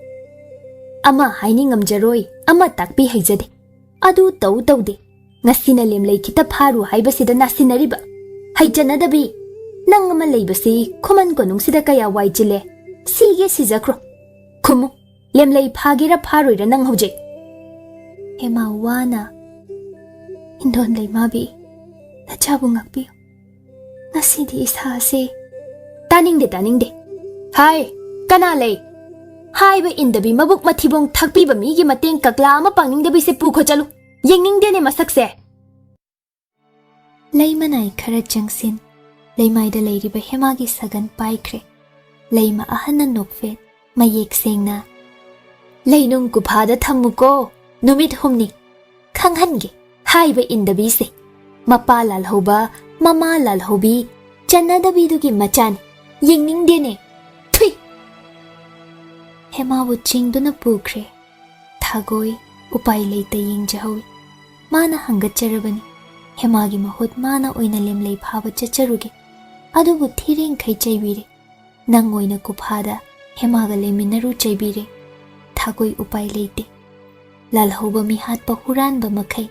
Ama haini ngamjaroi. Ama takpi haijade. Adu taude. Ngasina lemlei kita pharu haibasida nasinariba. Haijanadabi. Nang ama leibasi Khuman konung sida kaya waijile. Sige sijakro. Khumu. Lemlei phagira pharoira nang hoje. Hema wana. Indon leimabi. Nachabu ngakpiyo. Nasidi isase. Taningde. Hai. Kana lei. Hai ba indabi mabuk mathibong thakpi ba migi mateng kakla ama pangingdabi se pukho chalu. Yengningdene masakse. Leimanai khara jangsin. Leimaida leiriba hemagi sagan paikre. Leima ahana nokfe. Mayek sengna. Leinung kuphada thammuko. Numit humni. Khanghange. Hai ba indabi se. Mapa lalhoba. Mama lalhobi. Chanadabi dugi machan. Yengningdene. Thui. Hemabu chingduna pukre. Thagoi. Upai leita yingjahawi. Mana hangacharabani. Hemagi mahut mana oina lemlei phaba chacharuge. Adubu thireng khai chaibire. Nang oina kuphada hemaga leminaru chaibire. Thagoi upai leite. Lalhoba mihat pa huran ba makhai.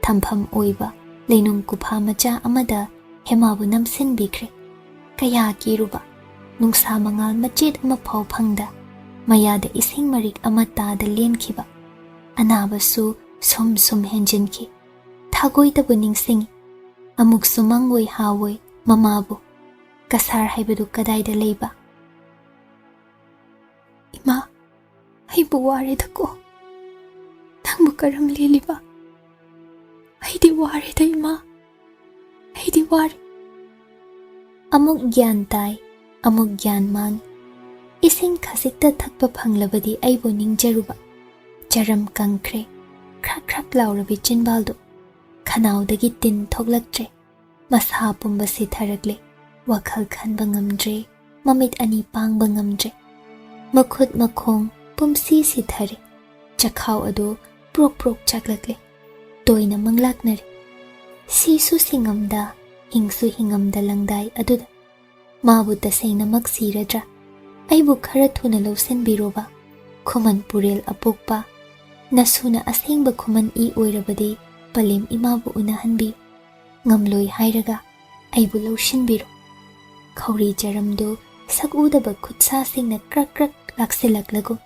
Thampham oiba. Leinung kupha macha amada hemabu namsin bikre. Kaya kiruba. Nungsa mangal machet ama phau phangda. Mayada ising marik amata da lenkhiba. Anabasu sum henjinki. Thagoi tabu ningsingi. Amuk sumangoi hawoi mamabu. Kasar haibadu kadaida leiba. Ima, haibu ware dako. Nangbu karam liliba. Haidi ware da ima. Haidi ware. Amuk gyan tai, amuk gyan mang. Ising khasikta thakpa phanglabadi aibu ningjaruba. Charam kangkre. Krak laurabi chinbaldo. Khanaudagi tin thoglaktre. Masa pumba sitharagle. WakhaL khanba ngamdre. Mamit ani pangba ngamdre. Makhut makhong pumsi sithare. Chakhau ado prok chaklakle. Toina manglaknare. Sisu singamda. Hingsu hingamda langdai aduda. Mabu tasengna magsiradra. Aibu khara thuna lausen biroba. Khuman purel apokpa. Nasuna asengba Khuman I oirabadi palim imabu unahanbi. Ngamloi hairaga aibu laushin biro. Khauri jaramdo sakudaba khutsa singna krak laksilaklago.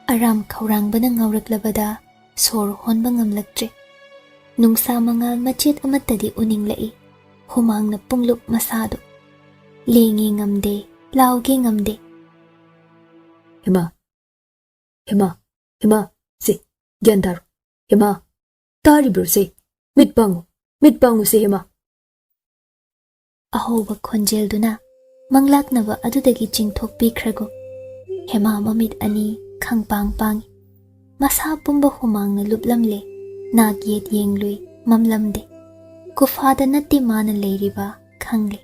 Aram khaurangbana ngauraklabada sor honba ngamlaktre. Nungsa mangal machet amatadi uninglai. Humangna pungluk masado. Lengi ngamde, lauge ngamde. Hema, se, Gyandaro. Hema, taribro se, mitbangu se hema. Ahoba khonjel duna, manglaknaba adudagi jingthok pikhrago. Hema mamit ani khangpang. Masa pumba humangna luplamle, nagyet yenglui, mamlamde. Kufada natti mana leiriba, khangle.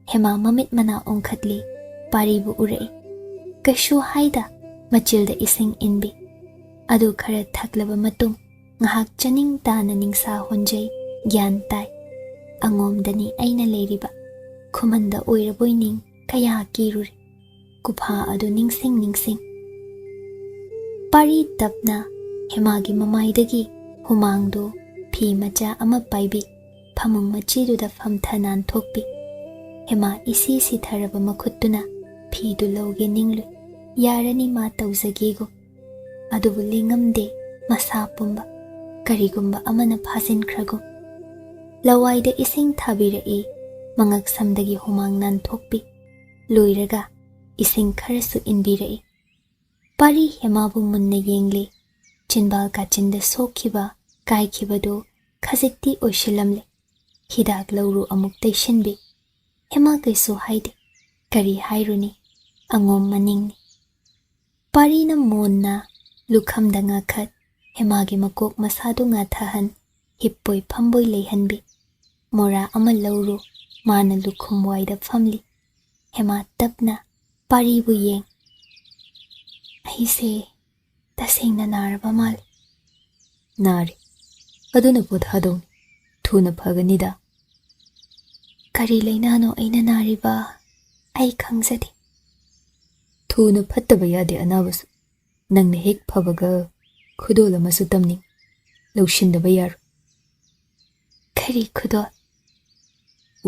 Hema mamit mana ongkhatli, paribu urei. Kashu haida, machilda ising inbi. Adu khara thaklaba matung, ngahak chaning tana ningsa honjay, gyan tai. Angomdani aina leiriba. Khumanda oiraboy ning, kaya kiruri kupha adu ningsing ningsing pari tapna hemagi mamaidagi humangdo phi macha ama paibi phamung machiduda famthanan thokpi hema isi sitharaba makhuttuna phi du loge ninglu yarani ma tawzagego adubu lingamde masa pumba karigumba amana phasin khrago lawaida ising thabira e mangak samdagi humang nan thokpi loiraga ising kharasu inbira e pari hemabu munna yengle chinbal ka chinda sokhiba kai khibado khazikti oishilamle hidak lawru amuk taishinbi hema kaisu haide kari hairuni angom maningni pari na monna lukhamda nga khat hemagi makok masadu nga thahan hippoi phamboi leihanbi mora ama lawru mana lukhum waida famli hema tapna pari bu yeng aise tasengna naraba mal nari aduna pothado thuna phaganida kari leinano aina nariba ai khangzadi thuna phattaba yade anabasu nangna hek phabaga khudol amasu tamni lawshindaba yar kari khudol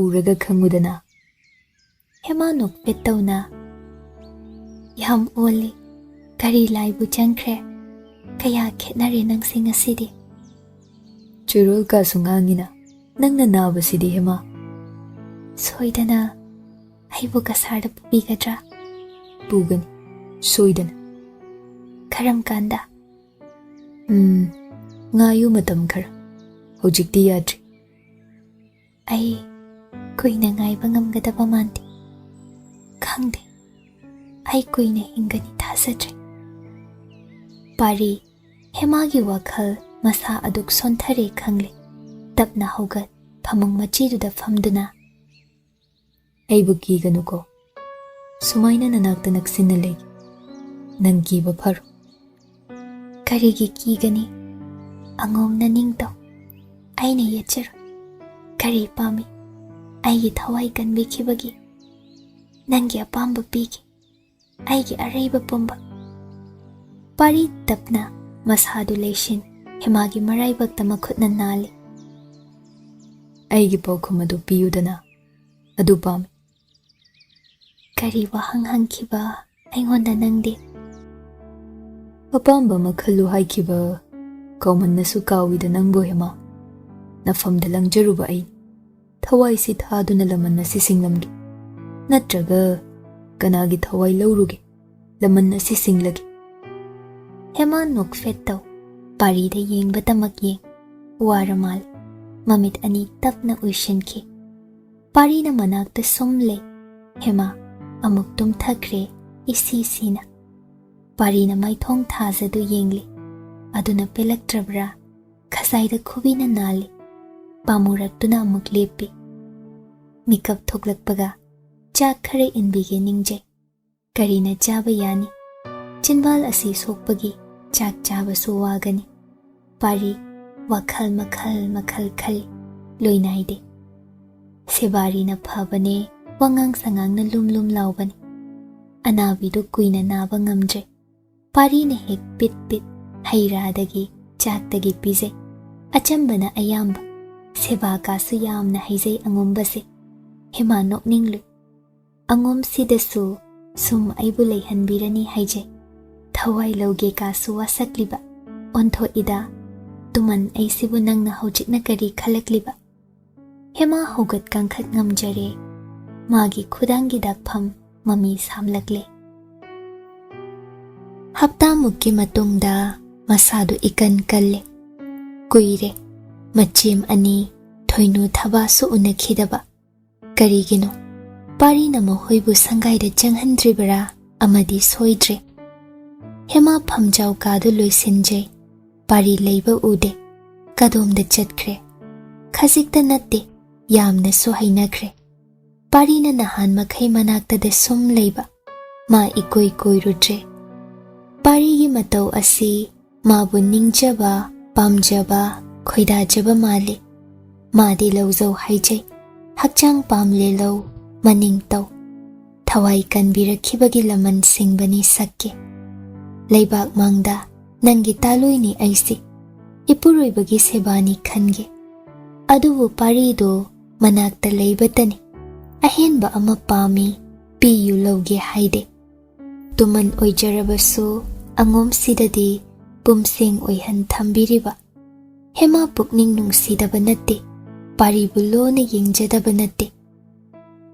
uraga khangudana hema nok petawna yam oli kari laibu changkhre kaya khetnare nangsing asidi churol ka sungangina nangna nabasidi hema soidana aibu kasarda pubigadra pugani soidana karam kanda ngayu matam khara hojikti yadri ai kuina ngaiba ngamgadaba mandi khangde ai kuina hingani thasatre pari hemagi wakhal masa aduk sonthare khangle tapna hogat phamung machiduda famduna aibu kiganuko sumaina nanakta naksinna legi nang kiba pharo karigi kigani angomna ningtaw aina yechero kari pami aigi thawai kanbikhibagi nangi apamba pigi aigi araiba pumba pari tapna masadu leishin hemagi maraibakta makhutna nali aigi paukhum adu piyudana adu pami kari wahang hangkhiba aingonda nangde apamba makhalu haikiba kaumannasu kawida nangbo hema nafamda langjaruba ai thawai si thaduna lamanna si singlamgi natraga kanagi thawai lawruge lamanna si singlagi hema nok fettaw pari da yengba tamak yeng waramal mamit ani tapna uishinki pari na manakta somle hema amuk tum thakre isi sina pari na maithong thazadu yengle aduna pelaktrabra khasaida khubina nali pamuraktuna amuk lepi mikap thoklakpaga chak khare inbige ningje karina chaba yani chinbal asi sokpagi chak chaba su wagani pari wakhal makhal khali loinaide sebari na phabane wangang sangang na lumlum laubani anabidu kuina naba ngamje pari na hek pit pit hairadagi chaktagi pije achambana ayamba seba kasu yamna haizai angombase hema nokninglu angom sidasu sum aibu leihanbirani haije thawai loge kasu wasakliba ontho ida tuman aisibu nangna hojikna kari khalakliba hema hogat kangkhat ngamjare magi khudangi dakpham mami samlakle hapta mukki matungda masadu ikan kalle kuire machim ani thoinu thabasu unakhidaba karigino pari na mohoibu sangaida changhandribara amadi soidre hema phamjau kadu loisinje pari leiba ude kadomda chatkre khazikta natte yamna so hainakre pari na nahan makhai manakta de sum leiba ma ikoi koirudre pari gi matau asi mabu ningjaba pamjaba khoidajaba mali madi lawzau haijai hakchang pamle law maning taw Thawai kanbirakibagi laman singbani sakki. Leibak mangda nangi taloi ni aisi. Ipuroi bagi sebani khange. Adubu parido manakta leibatani. Ahenba ama pami piyu lauge haide. Tuman oijarabasu angom sidadi pumsing oihan thambiriba. Hema pukning nungsidaba natte. Paribu lona yengjadaba natte.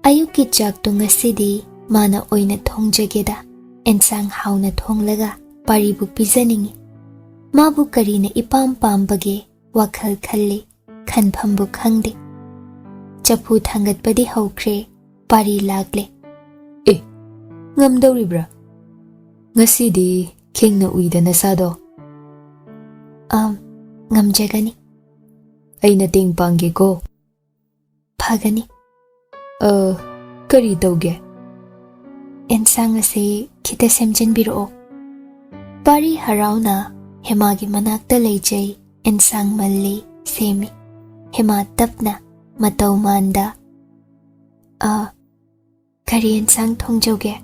Ayuki chakto ngasidi mana oina thongjageda. Ensang hauna thonglaga paribu pizaningi. Mabu karina ipam pambage wakhal khalle khanphambu khangde. Chapu thangat padi haukre pari lagle. Ngamdoribra. Ngasidi khengna uida nasado. Ngamjagani. Aina ting pangge ko. Phagani. Kari tauge. Ensang ase kita semjanbiro. Pari harauna hemagi manakta leijay ensang malli semi. Hema tapna matau manda. Kari ensang thongjauge.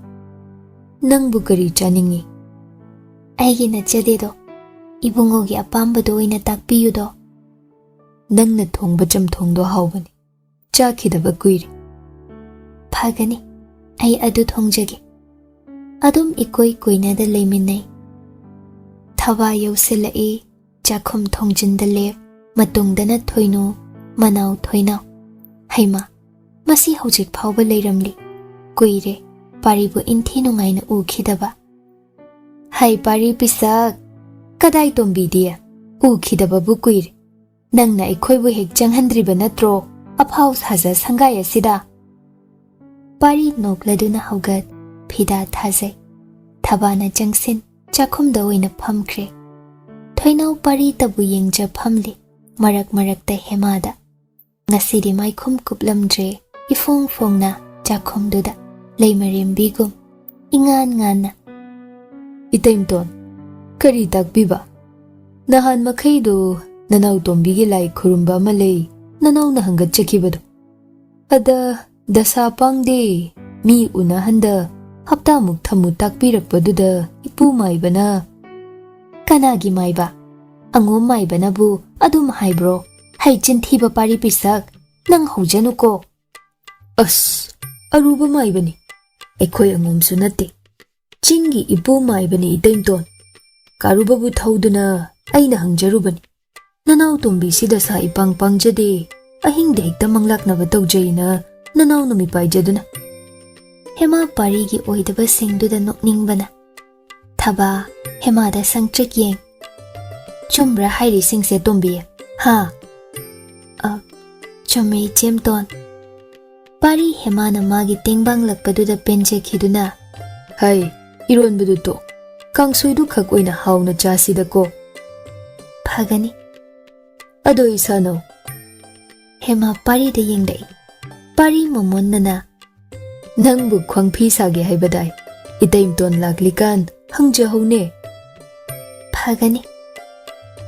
Nangbu kari chaningi. Aigi nachadedo. Ibungogi apambado oina takpiyudo. Nangna thongba chamthongdo haubani. Chakhidaba kuiri. Phagani. Ai adu thongjage. Adum ikoi koinada leiminai. Thawa yausilai chakhum thongjinda lep matungdana thoinu manau thoinau. Haima. Masi haujik phauba leiramli. Kuire. Paribu inthi nungaina ukhidaba. Hai pari pisak. Kadai tombi dia. Ukhidaba bu kuire. Nangna ikhoibu hek changhandriba natro. Aphau saja sangaya sida. Pari nokladuna haugat. Phida thazai. Thabana jangsin. Chakhumda oina phamkre. Thoinau pari tabu yengja phamli. Marak marakta hemada. Ngasidi maikhum kuplamdre. Ifong fongna chakhumduda. Leimarim bigum. Ingan ngana. Itaimton. Kari takbiba. Nahan makhaido nanaw tombigi lai khurumba malay. Nanaw na hanggat chakibado. Ada dasa pangde. Mi unahanda. Hapta muk thamu takbirakpaduda ipu maibana. Kanagi maiba. Angom maibana bu adum haibro. Hai chinthiba pari pisak. Nang haujanuko. Aruba maibani. Ekhoi angomsu nate. Chingi ipu maibani itaimton. Karubabu thauduna aina hangjarubani. Nanaw tombi sida sa ipang pangjade. Ahingde hekta manglaknaba tawjayna nanaw numi paijaduna. Hema parigi oidaba singduda nokningbana. Thaba hemada sangtrik yeng. Chumbra hairi singse tombi. Ha. Chumme chemton. Pari hemana magi tengbang lakpaduda penje khiduna. Hai, iron buduto. Kang suidu khak oina hauna chasida ko. Phagani. Ado isano. Hema pari da yengdai. Pari momonnana. Nangbu khwangphi sage haibadai. Itaimton laklikan hangjahone. Phagani.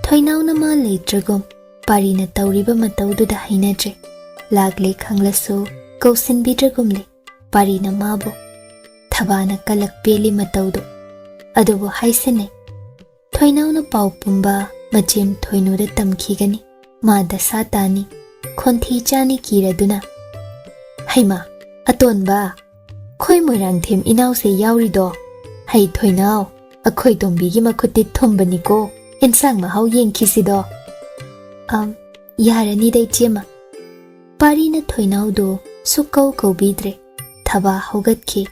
Thoinauna ma leitragom. Pari na tauriba mataududa hainatre. Lagle khanglaso. Kausin bidragumle. Pari na mabo. Thabana kalak peli mataudo. Adubo haisene. Thoinauna pau pumba machem thoinuda tamkhigani. Mada satani. Khonthi chani kiraduna. Haima. Atonba. Khoi moirangthem inau se yaurido. Hai thoinau. Akhoi tombigi makhuti thombani ko. Ensang mahau yengkhisido. Yarani dai chema. Pari na thoinau do. Sukau kau bidre. Thaba haugatki.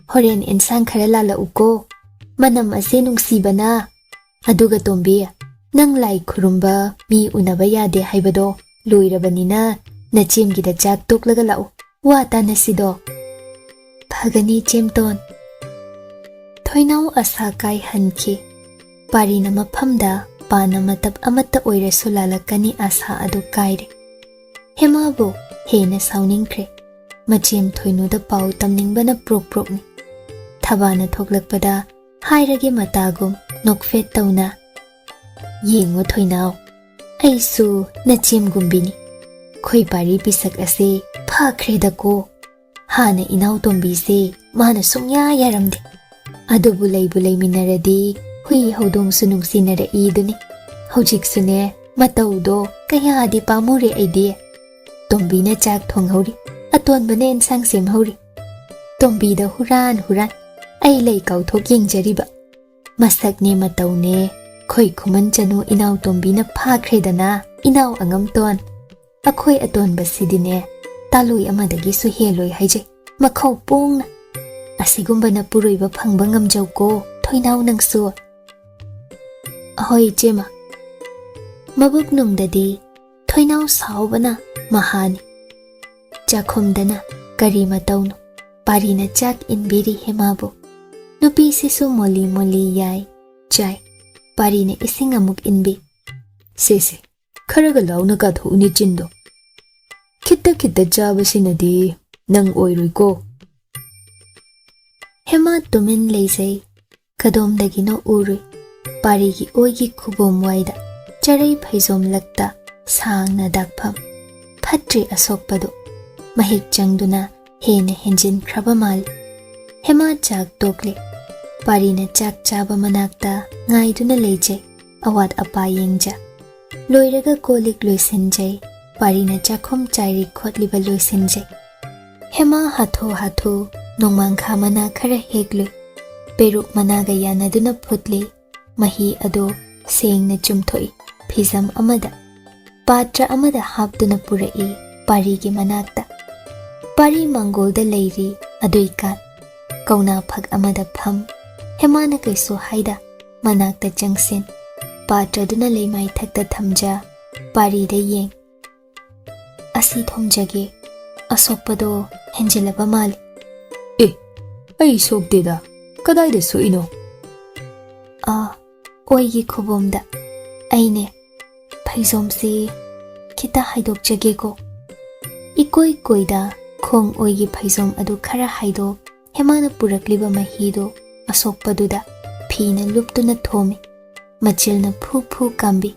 Horen ensang khara lala uko. Manam ase nungsibana. Aduga tombi. Nang lai khurumba mi unaba yade haibado. Loirabanina. Nachemgida chak toklaga lau. Wata nasido. Phagani chemton. Thoinau asa kai hanki. Pari na maphamda. Pana matab amata oirasu lalakani asa adu kaire. Hemabo. Hena sauningkre. Machem thoinuda pau tamningbana prok ni. Thabana thoklakpada hairage matagum nokfet tauna. Yengo thoinau. Aisu nachem gumbini. Khoi pari pisak ase phakhre dako. Hana inaw tombi se mana sungya yaramde. Adobu laiminaradi hui hodong sunung sinara iduni. Hojik sune mataudo kaya adi pamure aidi. Tombi na chak thong hori. Aton banen sang sem hori. Tombi da huran. Ay lay kau thok yeng jariba. Masak ne matau ne. Khoi Khuman Chanu inaw tombi na phakredana. Inaw angam ton. Akhoi aton basidine. Talui amadagi su heloi haije. Makhol pong na. Asigumba na puroi ba phangba ngamjaw ko. Thoinaw nang su. Ahoy chema. Mabuk nungdadi. Thoinaw saubana mahani. Chakhomdana kari matawno. Pari na chak inbiri hemabu. Nupi sisu moli yai. Chai. Pari na ising amuk inbi. Sese. Kharaga launa ka thuni chindo. Kita chaba sinadi nang oirui ko. Hema tumin leisay. Kadom dagino urui. Pari gi oigi khubom waida. Charay phaizom lakta. Sang na dakpham. Phatri asok pado. Mahik changduna hena henjin krabamal. Hema chak tokle. Pari na chak chaba manakta ngay duna leje. Awat apa yengja. Loiraga kolik loisinjay. Pari na chakhom chairi khotliba loisinjay. Hema hatho nongmang khamana khara heglui. Peruk managa yana duna phutli. Mahi ado seng na chumthoi. Phizam amada. Patra amada hapduna purai. Pari gi manakta. Pari mangolda leiri adoikan. Kauna phag amada pham. Hema na kaiso haida. Manakta jangsin. Patra duna leimai thakta thamja. Pari da yeng. Asi thomjage. Asokpado henjilaba mali. Ay sokdeda. Kadai da soino? Oigi khubomda. Aine. Phaizomsi kita haidokjage ko. Ikoi koida khong oigi phaizom adu khara haido. Hemana purakliba mahido. Asokpaduda. Phina luptuna thomi. Machilna phu kambi.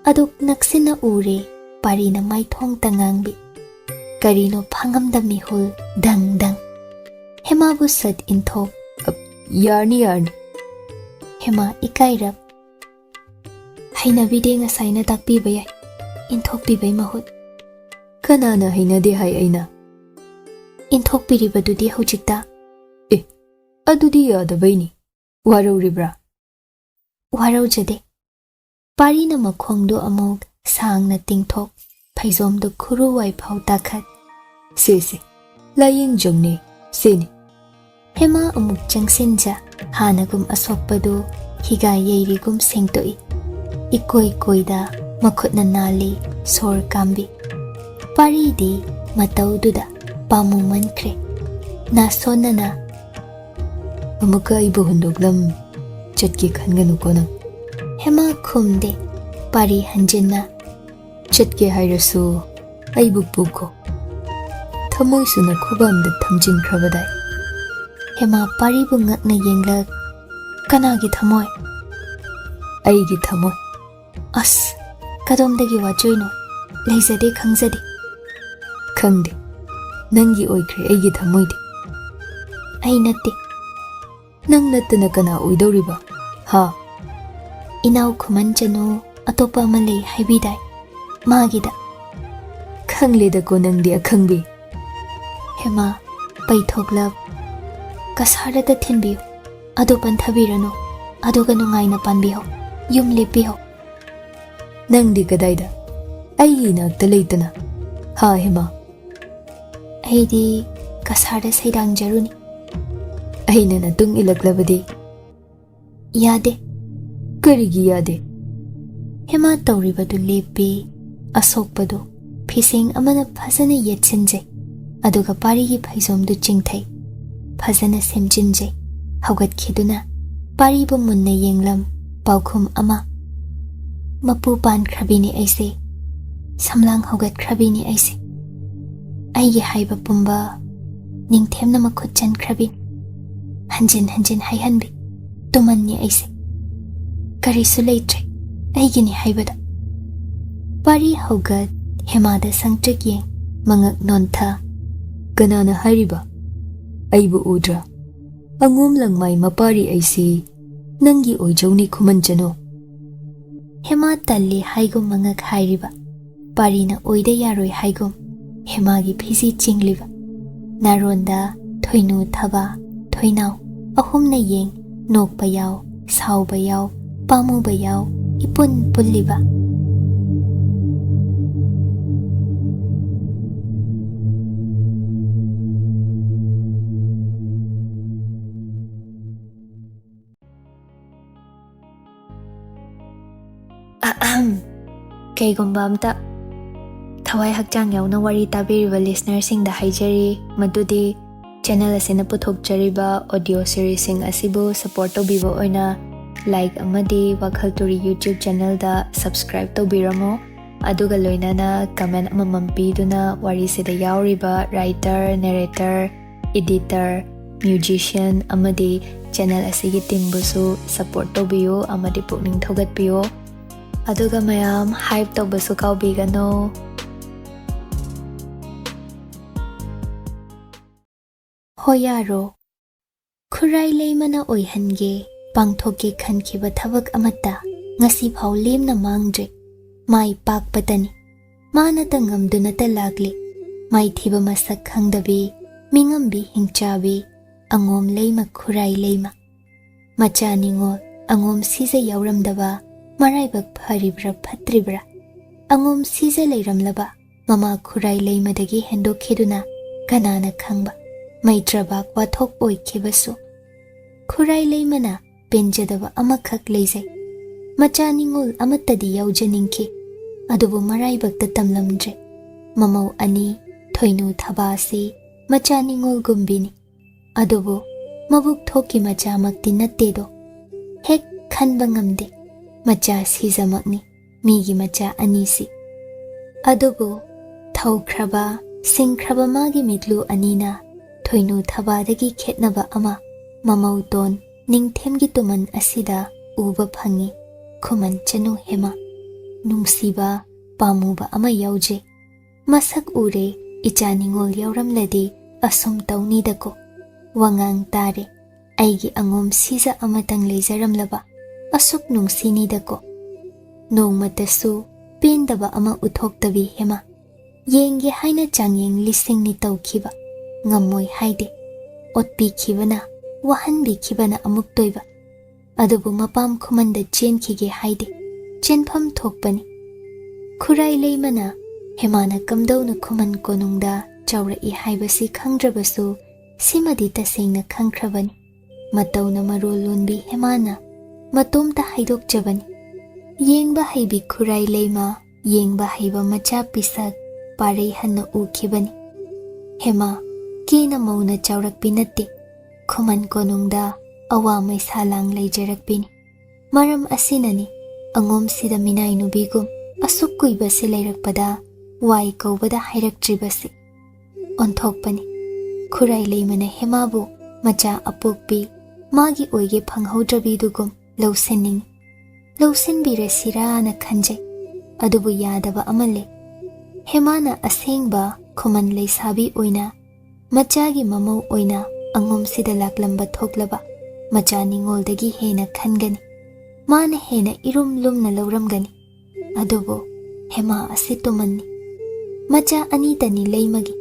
Adok naksina ure. Parina maithong tangangbi. Karino phangamda mihul dang. Hema bu sat inthok. Yarni. Hema ikairap. Hainabide ngasai na takpiba yai. Inthok pibay mahut. Kanana hainade hai aina. Inthok piribadudi hojikta. Adudi yadabaini. Warauribra. Waraujade. Parina makhongdo amok sang na tingthok. Phaizomdo khuru wai phau takhat. Sese. Laying jongne. Sene. Hema amuk jangsinja. Hanagum asokpado. Higa yairigum sengtoi. Ikoi koida. Makhutna nali. Sor kambi. Paridi mataududa. Pamu mankre. Nasonana. Amuka ibu hundoglam. Chatki khanganu ko nang. Hema khumde. Pari hanjinna. Chatke hairasu. Aibu puko. Thamoy suna khubamda thamjin khrabadai. Hema paribu ngakna yenglak. Kanagi thamoy? Aigi thamoy. As. Kadomdagi wajoino. Leizade khangzade. Khangde. Nangi oikre aigi thamoyde. Ai natte. Nang nattana kana oidoriba. Ha. Inaw Khuman Chanu atopa amalay haibidai. Magida. Khangleda ko nangdi akhangbi. Hema paithoglap. Kasarada thinbiyo. Ado panthabirano. Ado ganungay na panbiho. Yum lepiho. Nangdi kadaida. Aigi nakta leitana. Ha Hema. Aidi kasarda saydang jaruni. Aina na tung ilaklabadi. Yade. Karigi yade. Hema tauribadu lepi. Asokpadu. Pising amana phasana yetsinjay. Aduga parigi phaizomdu chingthai. Phasana semjinjay. Haugat khiduna. Paribu munna yenglam. Paukhum ama. Mapu pan khrabini aise. Samlang haugat khrabini aise. Aigi haiba pumba. Ningthemna makhutchan khrabini. Hanjin haihanbi. Tumanni aise. Karisu leitre. Aigini haibada. Pari haugat. Hemada sangtrik yeng. Mangak nontha. Kanana hariba? Aibu udra. Angom lang may mapari ay si Nanggi oijaw ni Khuman Chanu. Hema talli haigum mangak hairiba. Pari na oida yaroi haigum. Hema gi phisi chingliba. Naronda thoinu thaba thoinau ahum na yeng nok bayaw sau bayaw pamu bayaw ipun pulliba. Kaygumba amta thawai hakchang yauna wari tabiriba listener singda haijari madudi channel asina puthokjariba audio series sing asibu support tobiba oina like amadi WakhaL Turi YouTube channel da subscribe tobiramo aduga loinana comment amamam piduna wari sida yauriba writer narrator editor musician amadi channel asigi team busu support tobiyo amadi pukning thogatpiyo aduga mayam hype tobasu kaubigano. Hoyaro Khurai leimana oihange pangthoke khankiba thabak amata ngasi phau lemna mangdre mai pak patani mana tangamduna ta lagli mai thiba masak khangdabi mingambi hingchabi angom leima khurai leima machani ngol angom siza yauramdaba maraibak pharibra phatribra angom siza leiramlaba mama khurai leimadagi hendokheduna kanana khangba maitrabak wathok oikhebasu khurai leimana penjadaba amakhak leizai machani ngol amatadi yaujaningki adubu maraibakta tamlamdre mamau ani thoinu thabasi machani ngol gumbini adubu mabuk thoki macha makti nattedo hek khanba ngamde macha sizamakni migi macha anisi adubu thaukraba singkraba magi mitlu anina thoinu thabadagi khetnaba ama mamau ton Ningthemgi tuman asida uba phangi Khuman Chanu hema nungsiba pamuba ama yauje masak ure ichaningol yauramladi asum taunidako wangang tare aigi angom siza amatang leizaramlaba asuk nungsinidako nongmatasu pendaba ama uthoktabi hema yenge haina changyeng lisingni tawkhiba ngammoi haide otpi khibana wahan bi khibana amuk toiba adubu mapam khumanda chenkhige haide chenpham thokpani khurai leimana hemana kamdona khuman konungda chawra I haibasi khangdrabasu simadi tasengna khangkhrabani matawna marol lonbi hemana matomta haidokjabani yengba haibi khurai leima yengba haiba macha pisak parei hanna ukhibani hema kina mauna chawrakpi natte Khuman konungda awa mai salang leijarakpini maram asinani angom sida minai nubigum asuk kuiba se leirakpada wai kaubada hairaktribasi onthokpani khurai leimana hemabu macha apokpi magi oige phanghodrabidugum lausening lausenbirasira na khanjai adubu yadaba amale hemana asengba Khuman leisabi oina machagi mamau oina angom sida laklamba thoklaba macha ningoldagi hena khangani mana hena irum lumna lauramgani adubo hema asitumanni macha anitani leimagi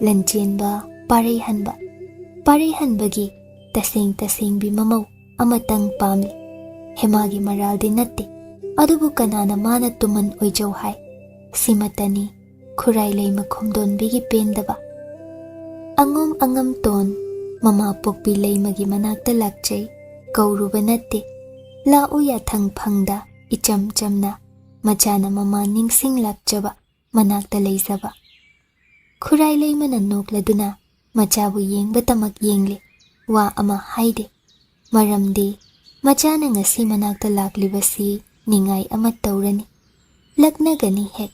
Lanchenba parei hanbagi taseng bi mamau amatang pamli hemagi maraldi natte adubu kanana mana tuman oijau hai simatani khurai leima khomdon bigi pendaba angom angam ton mama pokpi leimagi manakta lakchai kauruba natte la uya thang phangda icham chamna machana mama ningsing lakjaba manakta leizaba khurai leimana nokladuna machabu yengba tamak yengle wa ama haide maramde machana ngasi manakta laklibasi ningai ama taurani laknagani hek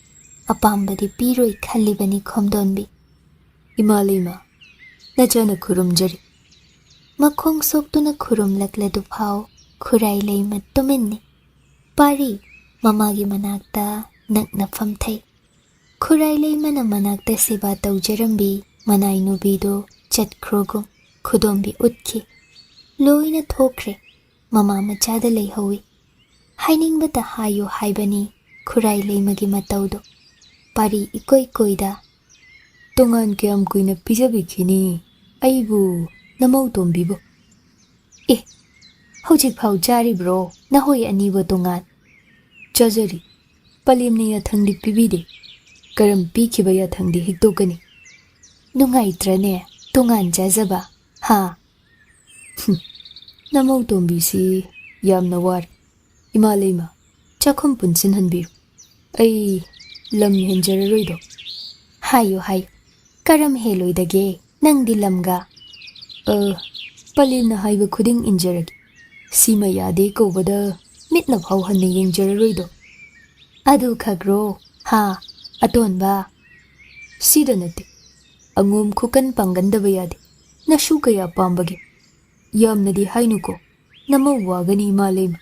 apambadi piroi khallibani khomdonbi Imalima Nachana khurumjari makhong soktuna khurumlakladu phau khurai leima tuminni pari mamagi manakta nakna famthai khurai leimana manakta seba taujarambi Manay nubido chatkrogum khudombi utki. Loina thokre mama machada leihawi. Hainingbata hayo haibani khurai leimagi mataudo. Pari ikoi koida. Tongan kayam kuina pijabikini. Aibu namau tombibo. Hojik phau jari bro nahoi anibo tongan. Chajari. Palimni yathangdi pibide. Karam pikiba yathangdi hikdokani. Nungai trane tongan jazaba. Ha. Namau tombisi yamna war. Imalema. Chakhum punsin hanbiru. Ai lam henjararoido. Hayo hayo. Karam heloidage nangdi lamga. Palimna haiba khuding injaragi. Sima yade kobada mitna phau hanne yengjararoido. Adu khagro. Ha. Atonba. Sida nate. Angom khukan pangandaba yade. Nashu kaya pambage. Yamnadi hainuko. Namau wagani imalema.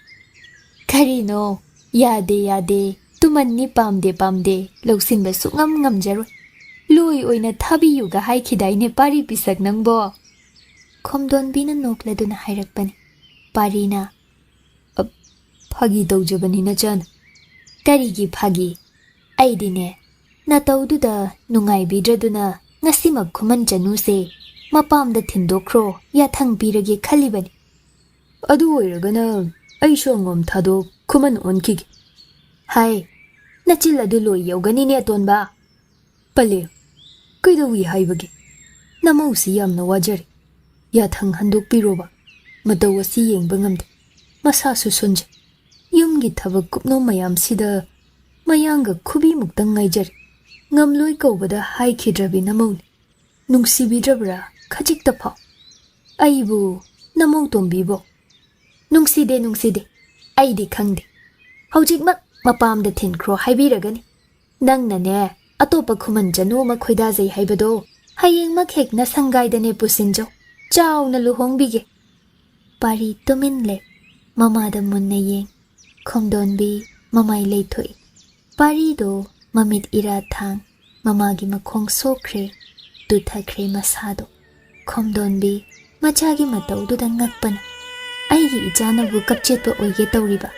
Karino. Yade yade. Tumanni pamde pamde. Loksinba sungam ngamjaroi. Lui oina thabi yuga haikidaine pari pisak nangbo. Khomdon bina nokladuna hairakpani. Parina. Phagi taujabani nachana. Karigi phagi. Aidine. Nataududa nungai bidraduna ngasimak Khuman Chanu se. Mapamda thindokro yathang pirage khalibani. Adu oiragana aisho angom thado Khuman onkigi. Hai. Nachil adu loi yaugani ne atonba. Pale. Kaidawi haibagi. Namausi yamna wajari. Yathang handok piroba. Matau asi yengba ngamde. Masasu sonje. Yumgi thabak kupno mayam sida mayanga khubi muktang ngaijari. Ngamloi kaubada haikidrabi namauni. Nungsibidrabra khajikta phau. Aibu namau tombibo. Nungside. Aidi khangde. Haujikmak mapamda thinkro haibiragani. Nangnane atopa Khuman Chanu makhoidazai haibado. Hayengmak hekna sangaidane pusinjo. Chawna luhongbige. Pari tuminle. Mamada munna yeng. Khomdonbi mamai leithoi. Pari do mamit ira thang. Mamagi makhong sokre. Duthakre masado. Khomdonbi machagi mataududa ngakpana. Aigi ijanabu kapchetpa oige tauriba.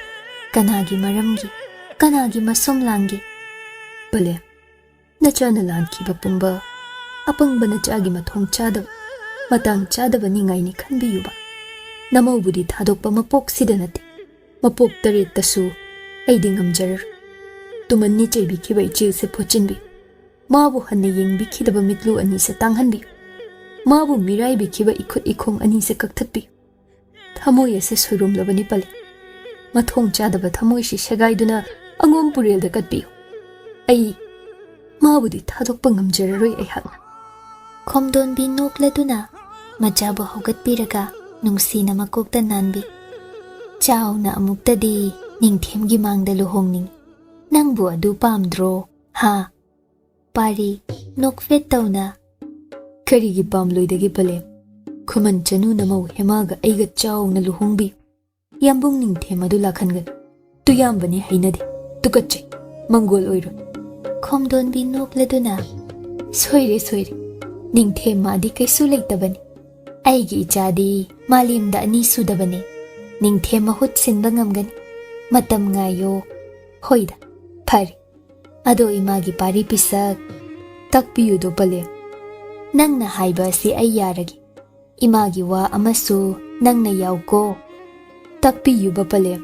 Kanagi maramgi. Kanagi masomlangi. Pale. Nachana lankiba pumba. Apangba nachagi mathong chadaba. Matang chadaba ningaini khanbiyuba. Namaubudi thadokpa mapok sidanate. Mapok taret tasu. Aidi ngamjarar. Tumanni chaybikiba ichil se phochinbi. Mabu hanne yengbikidaba mitlu ani se tanghanbi. Mabu mirai bikiba ikhut ikhong ani se kakthatbi. Thamoi ase soiromlabani pale. Mathong chadaba thamoi si segaiduna angom purelda katbiyo. Ai mabudi thadokpa ngamjararoi aihakna. Khomdonbi nokladuna machabu hogatpiraga nungsina makokta nanbi. Chawna amuktadi Ningthemgi mangda luhongning. Nangbu adu pamdro. Ha. Pari nokfet tauna. Karigi pamloidagi pale. Khuman Chanu namau hemaga aiga chawna luhongbi. Yambung Ningthem adu lakhangan. Tu yambani hainade. Tukatche. Mangol oiro. Khomdonbi nokladuna. Soire. Ningthem madi kaisu leitabani. Aigi ichadi malimda ani sudabani. Ningthem mahut sinba ngamgani. Matam ngayo. Hoida. Pari. Ado imagi pari pisak. Takpiyudo pale. Nangna haiba si ay yaragi. Imagi wa amasu nangna yauko. Takpiyuba pale.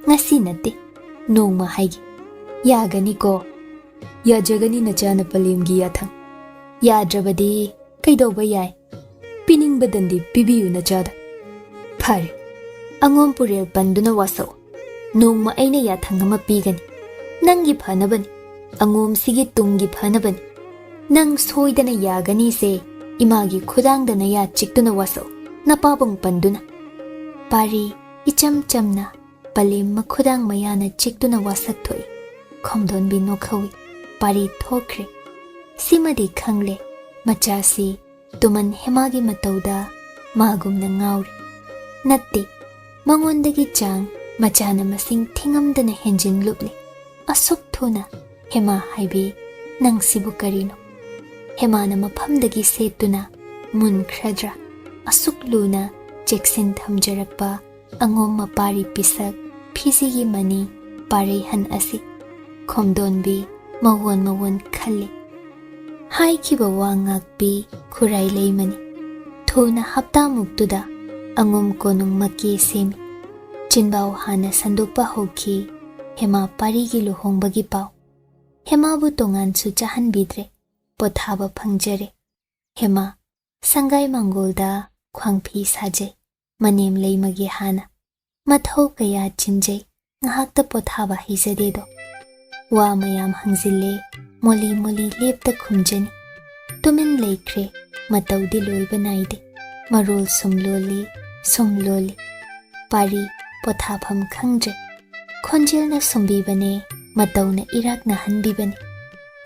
Ngasi nate. Nongma haigi. Yagani ko. Yajagani nachana palemgi yathang. Yadrabadi kaidoba yai. Pining badandi pibiyu nachada. Pari. Angom purel panduna waso. Nongma aina yathang ama pigani. Nangi phanabani. Angom sige tungi phanabani. Nang soidana yagani se imagi khudangdana ya chiktuna waso. Napabong panduna. Pari icham chamna palem makhudang mayana chiktuna wasak thoi. Khomdonbi nokhawi. Pari thokre. Simadi khangle. Machasi tuman hemagi matauda magumna ngauri. Natti. Mangondagi chang machana masing thingamdana henjin lupli. Asuk thuna hema haibi nang sibu karino. Hemana mafamdagi setuna munkhradra asuk luna jeksin thamjarakpa angom mapari pisak phizigi mani pareihan asi khomdonbi mawon khalle hai khiba wangakpi khurai leimani thuna hapta muktuda angom konung maki semi chinbao hana sandokpa hoki hema parigi luhongbagi pau hema bu tongan su chahan bidre pothaba phangjare hema sangai mangolda khwangphi saje manem leimagi hana mathau kaya chinjai ngahakta pothaba hijade do wa mayam hangzille moli lepta khumjani tumin leikre mataudi loiba naide marol sumloli pari pothafam khangje khonjelna sumbibane matawna irakna hanbibane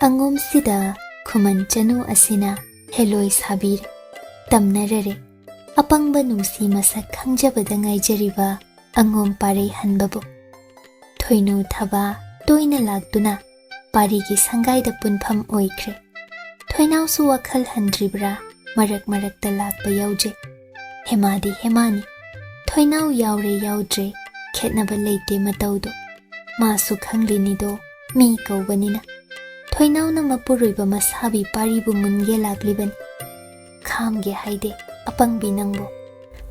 angom sida Khuman Chanu asina heloi sabir tamnarare apangba nungsi masak khangjabada ngaijariba angom parei hanbabu thoinu thaba toina lagtuna parigi sangaida punpham oikre thoinau su wakhal handribra marak lakba yauje hemadi hemani thoinau yaudre khetnaba leite matawdo masu khanglini do mi kaubanina thoinau na mapuroiba masabi paribu munge laklibani khamge haide apangbi nangbo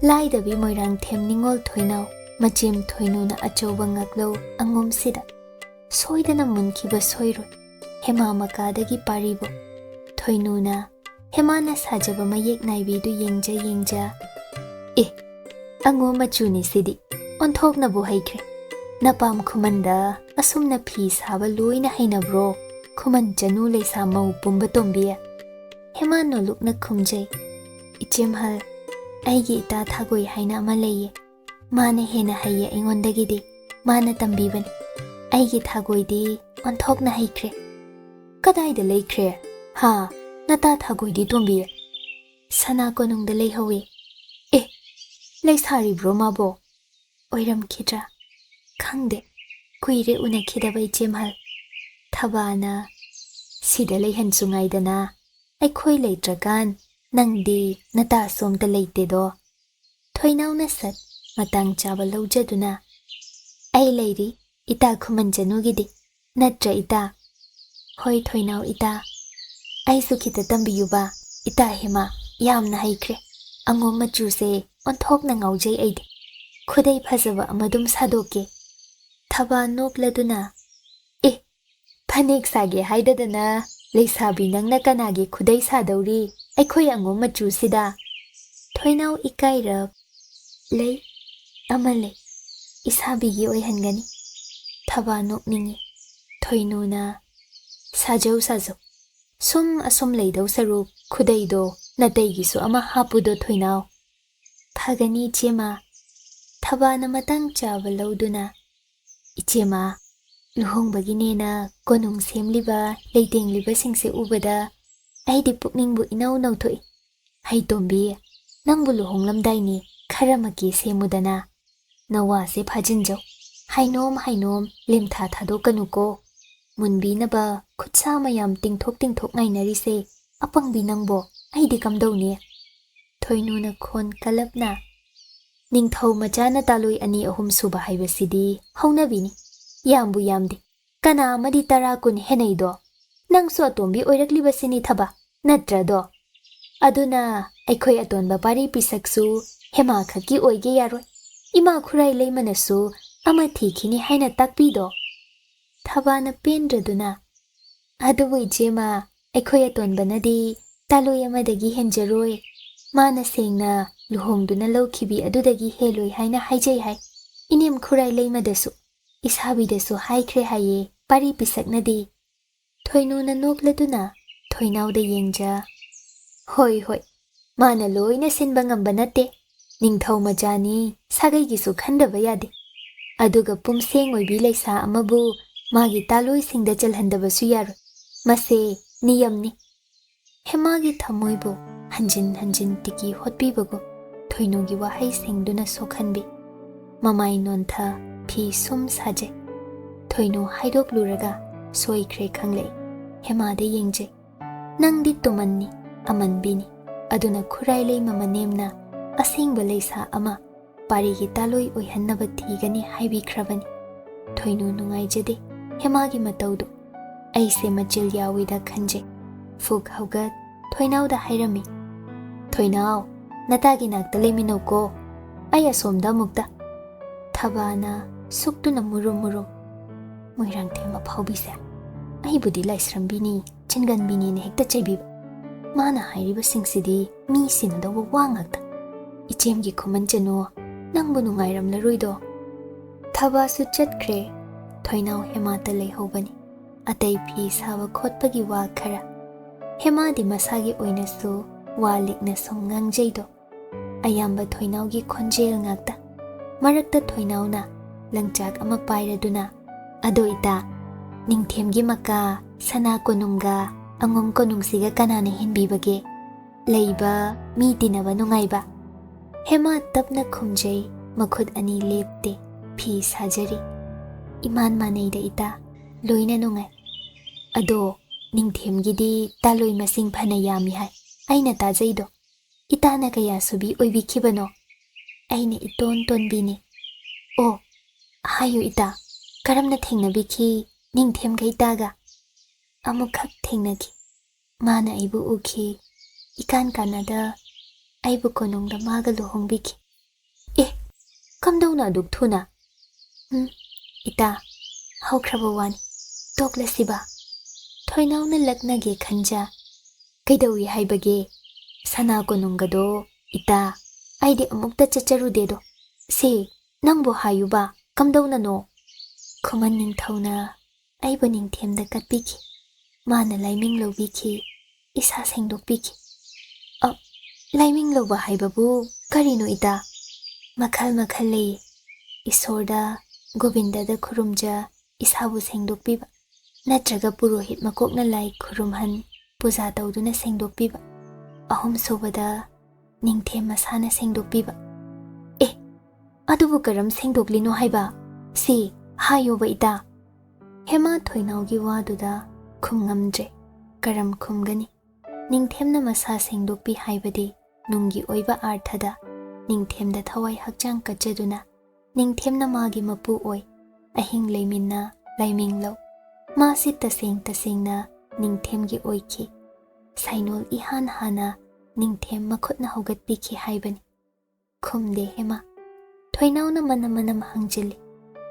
laidabi moirang themningol thoinau machim thoinu na achoba ngaklo angom sida soidana munkiba soiroi hema makadagi paribu thoinu na hemana sajaba mayek naibidu yengja angom machuni sidi onthokna bu haikre napam khumanda asumna phi saba loina hainabro Khuman Chanu leisa mau pumba tombia hema no lukna khumjai ichemhal aigi ita thagoi haina ma leye mana hena haye ingondagidi mana tambibani aigi thagoi di onthokna haikre kadai da leikre ha nata thagoi di tombia sana konung da leihawi leisari bro mabo oiram khidra khangde kuire una khidaba ichemhal Thabana sida leihan sungaidana aikhoi leitrakan nangdi nata somta leite do thoinau na sat matang chaba laujaduna ai leiri ita Khuman Chanu gidi natra ita hoi thoinau ita ai sukhita tambiyuba ita hema yamna haikre angom machu se onthokna ngaujai aidi khudai phajaba amadum sadoke thaba nokladuna Phanek sage haidadana leisabi nangna kanagi khudai sadawri aikhoi angom machu sida thoinau ikaira lei amale isabi gi oihangani thaba nokningi thoinuna sajau sum leidau saru khudai do natai gi su ama hapudo thoinau phagani chema thaba na matang chawa lauduna ichema luhongbagine konung semliba leidengliba singse ubada aidi pukningbu inau nauthoi hai tombi nangbu luhonglamdaini kharamaki semudana nawa se phajinjau hainom lemtha thadokkanuko munbinaba khutsa mayam tingthok ngainari se apangbi nangbo aidi kamdawni thoinuna khon kalapna ningthau machana taloi ani ahum suba haibasidi haunabini Yambu yamdi kana amadi tara kun henaido nangso atombi oiraklibasini thaba natra do aduna aikhoi atonba pari pisaksu hema khaki oige yaroi ima khurai leimanasu ama thikhini haina takpi do thaba na pendraduna aduwi jema aikhoi atonbanadi taloi amadagi henjaroi mana sengna luhongduna lawkhibi adudagi heloi haina haijai hai inem khurai leimadasu Isabidasu haikre haye pari pisaknadi thoinuna nokladuna thoinauda yengja hoi mana loina sinba ngamba nate ningthau majani sagai gisu khandaba yade aduga pumseng oibi leisa amabu magi taloi singda chalhandabasu yaro mase niyamni hemagi thamoibo hanjin tiki hotbibago thoinugi wahai singduna sokhanbi mamai nontha Phi sum saje thoinu haidok luraga soikre khangle hema de yengje Nangdi tumanni, amanbini, aduna khurai lei mamanemna, asingba leisa ama, parigi taloi oihannaba thigani haibikrabani. Thoinu nungaijade, hemagi mataudu. Aise machil yawida khanje. Fuk haugat, thoinauda hairami. Thoinau, natagi nakta leminau ko. Ay asomda mukta. Thabana, suktuna murum murum. Moirang thema phaubise. Ay budi laisrambini, chinganbini ne hekta chaibiba. Mana hairiba singsidi, mi sinadawa wangakta. Ichemgi Khuman Chanu, nangbu nungairamlaroido. Thabasu chatkre, thoinau hemata leihobani. Atai phi sawa khotpagi wa khara. Hemadi masagi oinasu wa likna som ngangjaido. Ayamba thoinaugi khonjel ngakta. Marakta thoinauna langchak ama pairaduna. Ado ita, Ningthemgi maka sana konunga angom konungsiga kanana hinbibage. Leiba mi tinaba nungaiba. Hema tapna khumjai makhud ani lepte phi sajari. Iman maneida ita loina nungai. Ado Ningthemgidi taloi masing phana yami hai. Aina tajaido. Itana kaya subi oibikibano. Aina iton tonbini. Oh, hayo ita. Karamna thengnabiki Ningthemga itaga. Amukhak thengnaki. Mana aibu uki. Ikan kanada aibu konungda maga luhongbiki. Kamdauna aduk thuna. Ita, haukraba wani. Toklasiba. Thoinauna laknage khanja. Kaidawi haibage. Sana konungado. Ita, aide amukta chacharudedo. Se, nangbo hayuba. Kamdauna no. Khuman ningthauna. Aibu Ningthemda katbiki. Mana laiming lobiki. Isa sengdokbiki. Laiming loba haibabu. Karino ita. Makhal makhal lei. Isorda, Govindada khurumja. Isabu sengdokbiba. Natraga purohit makokna lai khurumhan. Puja tauduna sengdokbiba. Ahum sobada Ningthem masana sengdokbiba. Adubu karam sengdoklino haiba. Si, hayoba ita. Hema thoinaugi waduda khumngamdre. Karam khumgani. Ningthemna masa sengdokbi haibadi nungi oiba arthada. Ningthemda thawai hakchang kachaduna. Ningthemna magi mapu oi. Ahing leiminna laiming lau. Masi tasengna Ningthemgi oiki. Sainol ihan hana Ningthem makhutna hogatbiki haibani. Khumde hema. Thoinauna manam hangjili.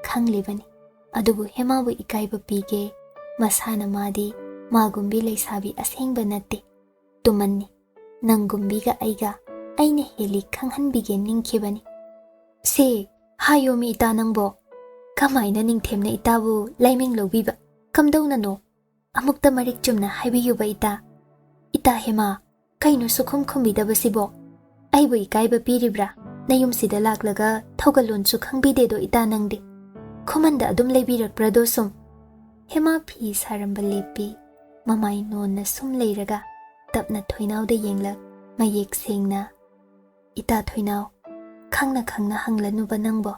Khanglibani. Adubu hemabu ikaiba pige. Masana madi magumbi leisabi asengba natte. Tumanni. Nangumbiga aiga. Aina heli khanghanbige ningkhibani. Se, hayomi ita nangbo. Kamaina Ningthemna itabu laiming lobiba. Kamdauna no. Amukta marik chumna haibiyuba ita. Ita hema. Kaino sukhum khumbidabasibo. Aibu ikaiba piribra. Nayumsida laklaga thogalonsu khangbidedo ita nangdi. Khumanda adum leibirakbrado sum. Hema phi saramba lepi. Mamai nonna sum leiraga. Tapna thoinauda yenglak. Mayek sengna. Ita thoinau. Khangna hanglanuba nangbo.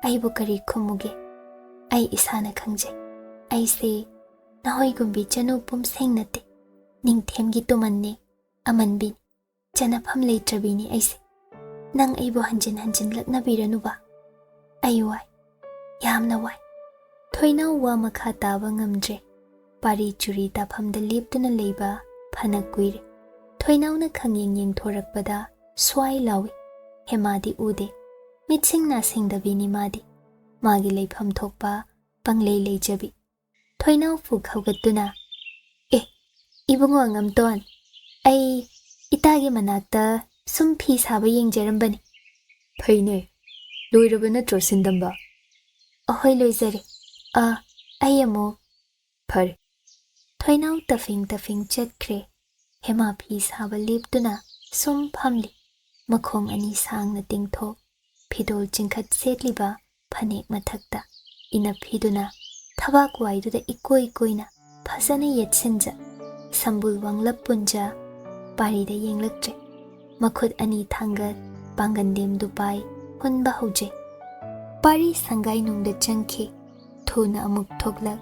Aibu kari khumuge. Ai isana khangje. Ai se. Nahoi gumbi Chanu pum sengnate. Ningthemgi tumanne. Amanbin. Chanapam leitrabini ai se. Nang aibu hanjin laknabiranuba. Ai wai. Yamna wai. Thoinau wa makha taba ngamdre. Pari churi taphamda leptuna leiba phana kuire. Thoinauna khangyeng thorakpada swai lawi. Hemadi ude. Mitsingna singdabini madi. Magi leifam thokpa panglei leijabi. Thoinau fu khawgatuna. Ibungo ngamton. Ai itagi manakta sum phi saba yengjarambani. Phaine. Loiraba natro sindamba. Ahoi loizare. Ai amu. Phare. Thoinau tafing chatkre. Hema phi saba leptuna sum phamli. Makhong ani sangna tingthok. Phidol chingkhat setliba phanek mathakta. Ina phiduna. Thabak waiduda ikoina. Phasana yetsinja. Sambul wanglap punja. Parida yenglaktre. Makhud ani thangat. Pangandem dupai. Hunba hoje. Pari sangai nungda changki. Thuna amuk thoklak.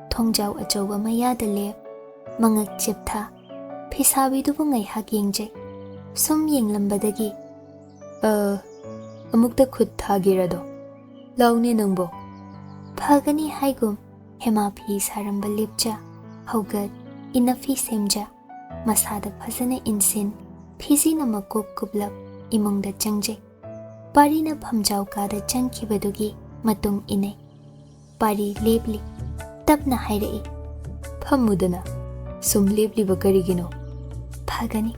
Thongjau achoba mayada lep. Mangak chiptha. ꯐꯤꯁꯥꯕꯤꯗꯨꯕꯨ ꯉꯥꯏꯍꯥꯛ ꯌꯦꯡꯖꯩ꯫ ꯁꯨꯝ ꯌꯦꯡꯂꯝꯕꯗꯒꯤ ꯑꯃꯨꯛꯇ ꯈꯨꯠ ꯊꯥꯒꯤꯔꯗꯣ ꯂꯥꯎꯅꯦ ꯅꯪꯕꯣ꯫ ꯐꯒꯅꯤ ꯍꯥꯏꯒꯨꯝ ꯍꯦꯃꯥ ꯐꯤ ꯁꯥꯔꯝꯕ ꯂꯦꯞꯆ ꯍꯧꯒꯠ ꯏꯟꯅꯐꯤ ꯁꯦꯝꯖ ꯃꯁꯥꯗ ꯐꯖꯅ ꯏꯟꯁꯤꯟ ꯐꯤꯖꯤꯅ ꯃꯀꯣꯛ ꯀꯨꯞꯂꯞ ꯏꯃꯨꯡꯗ ꯆꯪꯖꯩ꯫ ꯄꯥꯔꯤꯅ ꯐꯝꯖꯥꯎ ꯀꯥꯗ ꯆꯪꯈꯤꯕꯗꯨꯒꯤ ꯃꯇꯨꯡ ꯏꯟꯅꯩ꯫ ꯄꯥꯔꯤ ꯂꯦꯞꯂꯤ꯫ ꯇꯞꯅ ꯍꯥꯏꯔꯛꯏ, ꯐꯝꯃꯨꯗꯅ, ꯁꯨꯝ ꯂꯦꯞꯂꯤꯕ ꯀꯔꯤꯒꯤꯅꯣ? ꯐꯒꯅꯤ꯫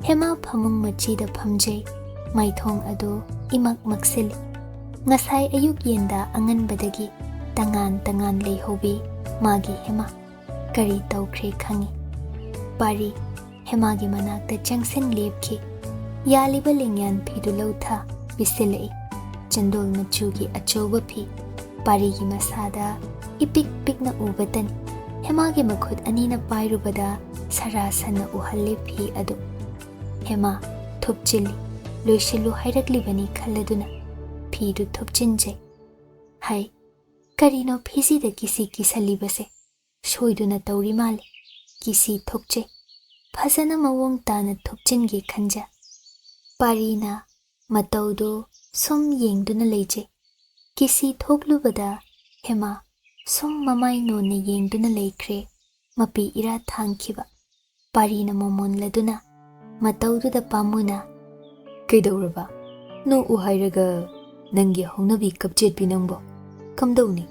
ꯍꯦꯃꯥ ꯐꯃꯨꯡ ꯃꯆꯤꯗ ꯐꯝꯖꯩ꯫ ꯃꯥꯏꯊꯣꯡ ꯑꯗꯨ ꯏꯃꯛ ꯃꯛꯁꯤꯜꯂꯤ꯫ ꯉꯁꯥꯏ ꯑꯌꯨꯛ ꯌꯦꯟꯗ ꯑꯉꯟꯕꯗꯒꯤ ꯇꯉꯥꯟ ꯇꯉꯥꯟ ꯂꯩꯍꯧꯕꯤ ꯃꯥꯒꯤ ꯍꯦꯃꯥ ꯀꯔꯤ ꯇꯧꯈ꯭ꯔꯦ ꯈꯪꯏ꯫ ꯄꯥꯔꯤ ꯍꯦꯃꯥꯒꯤ ꯃꯅꯥꯛꯇ ꯆꯪꯁꯤꯟ ꯂꯦꯞꯈꯤ꯫ ꯌꯥꯜꯂꯤꯕ ꯂꯦꯡꯌꯥꯟ ꯐꯤꯗꯨ ꯂꯧꯊ ꯄꯤꯁꯤꯜꯂꯛꯏ꯫ ꯆꯟꯗꯣꯜ ꯃꯆꯨꯒꯤ ꯑꯆꯧꯕ ꯐꯤ ꯄꯥꯔꯤꯒꯤ ꯃꯁꯥꯗ ꯏꯄꯤꯛ ꯄꯤꯛꯅ ꯎꯕꯇꯅꯤ꯫ ꯍꯦꯃꯥꯒꯤ ꯃꯈꯨꯠ ꯑꯅꯤꯅ ꯄꯥꯏꯔꯨꯕꯗ ꯁꯔꯥꯁꯟꯅ ꯎꯍꯜꯂꯤ ꯐꯤ ꯑꯗꯨ꯫ ꯍꯦꯃꯥ ꯊꯨꯞꯆꯤꯜꯂꯤ꯫ ꯂꯣꯏꯁꯤꯜꯂꯨ ꯍꯥꯏꯔꯛꯂꯤꯕꯅꯤ ꯈꯜꯂꯗꯨꯅ ꯐꯤꯗꯨ ꯊꯨꯞꯆꯤꯟꯖꯩ꯫ ꯍꯩ, ꯀꯔꯤꯅꯣ ꯐꯤꯖꯤꯗ ꯀꯤꯁꯤ ꯀꯤꯁꯜꯂꯤꯕꯁꯦ? ꯁꯣꯏꯗꯨꯅ ꯇꯧꯔꯤ ꯃꯥꯜꯂꯤ꯫ ꯀꯤꯁꯤ ꯊꯣꯛꯆꯩ꯫ ꯐꯖꯅ ꯃꯑꯣꯡ ꯇꯥꯅ ꯊꯨꯞꯆꯤꯟꯒꯦ ꯈꯟꯖ꯫ ꯄꯥꯔꯤꯅ ꯃꯇꯧꯗꯨ ꯁꯨꯝ ꯌꯦꯡꯗꯨꯅ ꯂꯩꯖꯩ꯫ ꯀꯤꯁꯤ ꯊꯣꯛꯂꯨꯕꯗ ꯍꯦꯃꯥ ꯁꯨꯝ ꯃꯃꯥꯏ ꯅꯣꯟꯅ ꯌꯦꯡꯗꯨꯅ ꯂꯩꯈ꯭ꯔꯦ, ꯃꯄꯤ ꯏꯔꯥ ꯊꯥꯡꯈꯤꯕ꯫ ꯄꯥꯔꯤꯅ ꯃꯣꯃꯣꯟꯂꯗꯨꯅ ꯃꯇꯧꯗꯨꯗ ꯄꯥꯝꯃꯨꯅ, ꯀꯩꯗꯧꯔꯕ? ꯅꯣꯛꯎ ꯍꯥꯏꯔꯒ ꯅꯪꯒꯤ ꯍꯧꯅꯕꯤ ꯀꯞꯆꯦꯠꯄꯤ ꯅꯪꯕꯣ, ꯀꯝꯗꯧꯅꯤ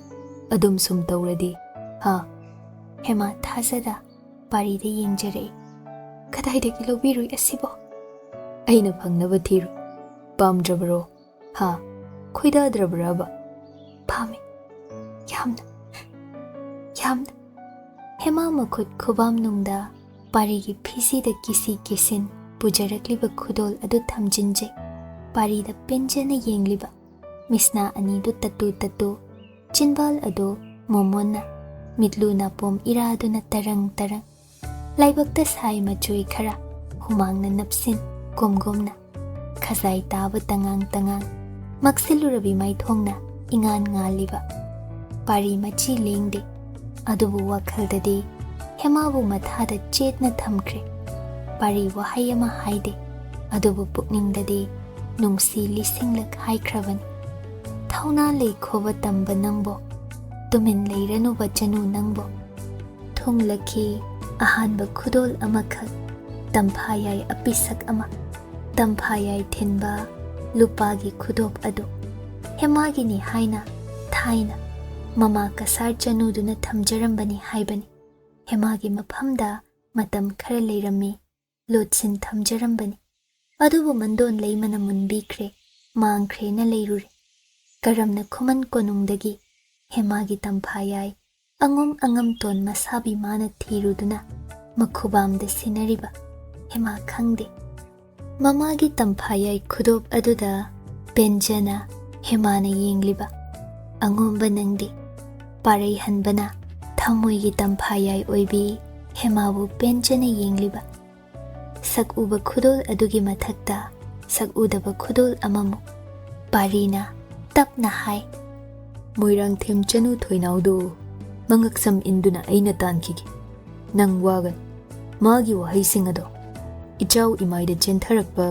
ꯑꯗꯨꯝ ꯁꯨꯝ ꯇꯧꯔꯗꯤ ꯍꯥ? ꯍꯦꯃꯥ ꯊꯥꯖꯗ ꯄꯥꯔꯤꯗ ꯌꯦꯡꯖꯔꯛꯏ꯫ ꯀꯗꯥꯏꯗꯒꯤ ꯂꯧꯕꯤꯔꯨꯏ ꯑꯁꯤꯕꯣ? ꯑꯩꯅ ꯐꯪꯅꯕ ꯊꯤꯔꯨ꯫ ꯄꯥꯝꯗ꯭ꯔꯕꯔꯣ ꯍꯥ? ꯈꯣꯏꯗꯥꯗ꯭ꯔꯕ꯭ꯔꯕ? ꯄꯥꯝꯃꯤ, ꯌꯥꯝꯅ ꯌꯥꯝꯅ꯫ ꯍꯦꯃꯥ ꯃꯈꯨꯠ ꯈꯨꯕꯥꯝꯅꯨꯡꯗ ꯄꯥꯔꯤꯒꯤ ꯐꯤꯖꯤꯗ ꯀꯤꯁꯤ ꯀꯤꯁꯤꯟ ꯄꯨꯖꯔꯛꯂꯤꯕ ꯈꯨꯗꯣꯜ ꯑꯗꯨ ꯊꯝꯖꯤꯟꯖꯩ꯫ ꯄꯥꯔꯤꯗ ꯄꯦꯟꯖꯅ ꯌꯦꯡꯂꯤꯕ ꯃꯤꯁꯅꯥ ꯑꯅꯤꯗꯨ ꯇꯠꯇꯨ ꯇꯠꯇꯨ, ꯆꯤꯟꯕꯥꯜ ꯑꯗꯨ ꯃꯣꯃꯣꯟꯅ, ꯃꯤꯠꯂꯨ ꯅꯥꯄꯣꯝ ꯏꯔꯥꯗꯨꯅ ꯇꯔꯪ ꯇꯔꯪ꯫ ꯂꯥꯏꯕꯛꯇ ꯁꯥꯏ ꯃꯆꯣꯏ ꯈꯔ ꯍꯨꯃꯥꯡꯅ ꯅꯞꯁꯤꯟ ꯀꯣꯝꯒꯣꯝꯅ꯫ ꯈꯖꯥꯏ ꯇꯥꯕ ꯇꯉꯥꯡ ꯇꯉꯥꯡ ꯃꯛꯁꯤꯜꯂꯨꯔꯕꯤ ꯃꯥꯏꯊꯣꯡꯅ ꯏꯉꯥꯟ ꯉꯥꯜꯂꯤꯕ꯫ ꯄꯥꯔꯤ ꯃꯆꯤ ꯂꯦꯡꯗꯦ꯫ ꯑꯗꯨꯕꯨ ꯋꯥꯈꯜꯗꯗꯤ ꯍꯦꯃꯥꯕꯨ ꯃꯊꯥꯗ ꯆꯦꯠꯅ ꯊꯝꯈ꯭ꯔꯦ꯫ ꯄꯥꯔꯤ ꯋꯥꯍꯩ ꯑꯃ ꯍꯥꯏꯗꯦ꯫ ꯑꯗꯨꯕꯨ ꯄꯨꯛꯅꯤꯡꯗꯗꯤ ꯅꯨꯡꯁꯤ ꯂꯤꯁꯤꯡꯂꯛ ꯍꯥꯏꯈ꯭ꯔꯕꯅꯤ꯫ ꯊꯧꯅꯥ ꯂꯩꯈꯣꯕ ꯇꯝꯕ ꯅꯪꯕꯣ, ꯇꯨꯃꯤꯟ ꯂꯩꯔꯅꯨꯕ ꯆꯅꯨ ꯅꯪꯕꯣ꯫ ꯊꯨꯡꯂꯛꯈꯤ ꯑꯍꯥꯟꯕ ꯈꯨꯗꯣꯜ ꯑꯃꯈꯛ, ꯇꯝꯐꯥꯌꯥꯏ ꯑꯄꯤꯁꯛ ꯑꯃ꯫ ꯇꯝꯐꯥꯌꯥꯏ ꯊꯤꯟꯕ ꯂꯨꯄꯥꯒꯤ ꯈꯨꯗꯣꯞ ꯑꯗꯨ ꯍꯦꯃꯥꯒꯤꯅꯤ ꯍꯥꯏꯅ ꯊꯥꯏꯅ ꯃꯃꯥ ꯀꯁꯥꯔ ꯆꯅꯨꯗꯨꯅ ꯊꯝꯖꯔꯝꯕꯅꯤ ꯍꯥꯏꯕꯅꯤ꯫ ꯍꯦꯃꯥꯒꯤ ꯃꯐꯝꯗ ꯃꯇꯝ ꯈꯔ ꯂꯩꯔꯝꯃꯤ, ꯂꯣꯠꯁꯤꯟ ꯊꯝꯖꯔꯝꯕꯅꯤ꯫ ꯑꯗꯨꯕꯨ ꯃꯟꯗꯣꯟ ꯂꯩꯃꯅ ꯃꯨꯟꯕꯤꯈ꯭ꯔꯦ, ꯃꯥꯡꯈ꯭ꯔꯦꯅ ꯂꯩꯔꯨꯔꯦ꯫ ꯀꯔꯝꯅ ꯈꯨꯃꯟ ꯀꯣꯅꯨꯡꯗꯒꯤ ꯍꯦꯃꯥꯒꯤ ꯇꯝꯐꯥꯌꯥꯏ ꯑꯉꯝ ꯑꯉꯝꯇꯣꯟ ꯃꯁꯥꯕꯤ ꯃꯥꯅ ꯊꯤꯔꯨꯗꯨꯅ ꯃꯈꯨꯕꯥꯝꯗ ꯁꯤꯟꯅꯔꯤꯕ ꯍꯦꯃꯥ ꯈꯪꯗꯦ꯫ ꯃꯃꯥꯒꯤ ꯇꯝꯐꯥꯌꯥꯏ ꯈꯨꯗꯣꯞ ꯑꯗꯨꯗ ꯄꯦꯟꯖꯅ ꯍꯦꯃꯥꯅ ꯌꯦꯡꯂꯤꯕ ꯑꯉꯣꯝꯕ ꯅꯪꯗꯤ ꯄꯥꯔꯩꯍꯟꯕꯅ ꯊꯃꯣꯏꯒꯤ ꯇꯝꯐꯥꯌꯥꯏ ꯑꯣꯏꯕꯤ ꯍꯦꯃꯥꯕꯨ ꯄꯦꯟꯖꯅ ꯌꯦꯡꯂꯤꯕ꯫ ꯁꯛ ꯎꯕ ꯈꯨꯗꯣꯜ ꯑꯗꯨꯒꯤ ꯃꯊꯛꯇ ꯁꯛ ꯎꯗꯕ ꯈꯨꯗꯣꯜ ꯑꯃꯃꯨꯛ꯫ ꯄꯥꯔꯤꯅ ꯇꯞꯅ ꯍꯥꯏ, ꯃꯣꯏꯔꯥꯡꯊꯦꯝ ꯆꯅꯨ ꯊꯣꯏꯅꯥꯎꯗꯨ ꯃꯉꯛꯁꯝ ꯏꯟꯗꯨꯅ ꯑꯩꯅ ꯇꯥꯟꯈꯤꯒꯦ꯫ ꯅꯪ ꯋꯥꯒꯅꯨ꯫ ꯃꯥꯒꯤ ꯋꯥꯍꯩꯁꯤꯡ ꯑꯗꯣ ꯏꯆꯥꯎ ꯏꯃꯥꯏꯗ ꯆꯦꯟꯊꯔꯛꯄ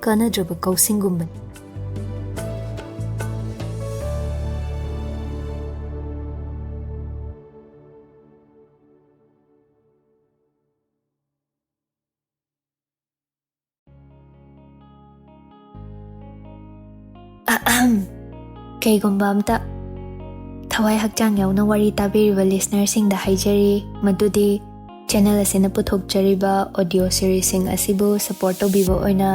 ꯀꯥꯟꯅꯗ꯭ꯔꯕ ꯀꯧꯁꯤꯡꯒꯨꯝꯕꯅꯤ꯫ ꯀꯩꯒꯨꯝꯕ ꯑꯝꯇ ꯊꯋꯥꯏ ꯍꯛꯆꯥꯡ ꯌꯥꯎꯅ ꯋꯥꯔꯤ ꯇꯥꯕꯤꯔꯤꯕ ꯂꯤꯁꯅꯔꯁꯤꯡꯗ ꯍꯥꯏꯖꯔꯤ ꯃꯗꯨꯗꯤ ꯆꯦꯅꯦꯜ ꯑꯁꯤꯅ ꯄꯨꯊꯣꯛꯆꯔꯤꯕ ꯑꯣꯗꯤꯑꯣ ꯁꯤꯔꯤꯁꯁꯤꯡ ꯑꯁꯤꯕꯨ ꯁꯄꯣꯔꯠ ꯇꯧꯕꯤꯕ ꯑꯣꯏꯅ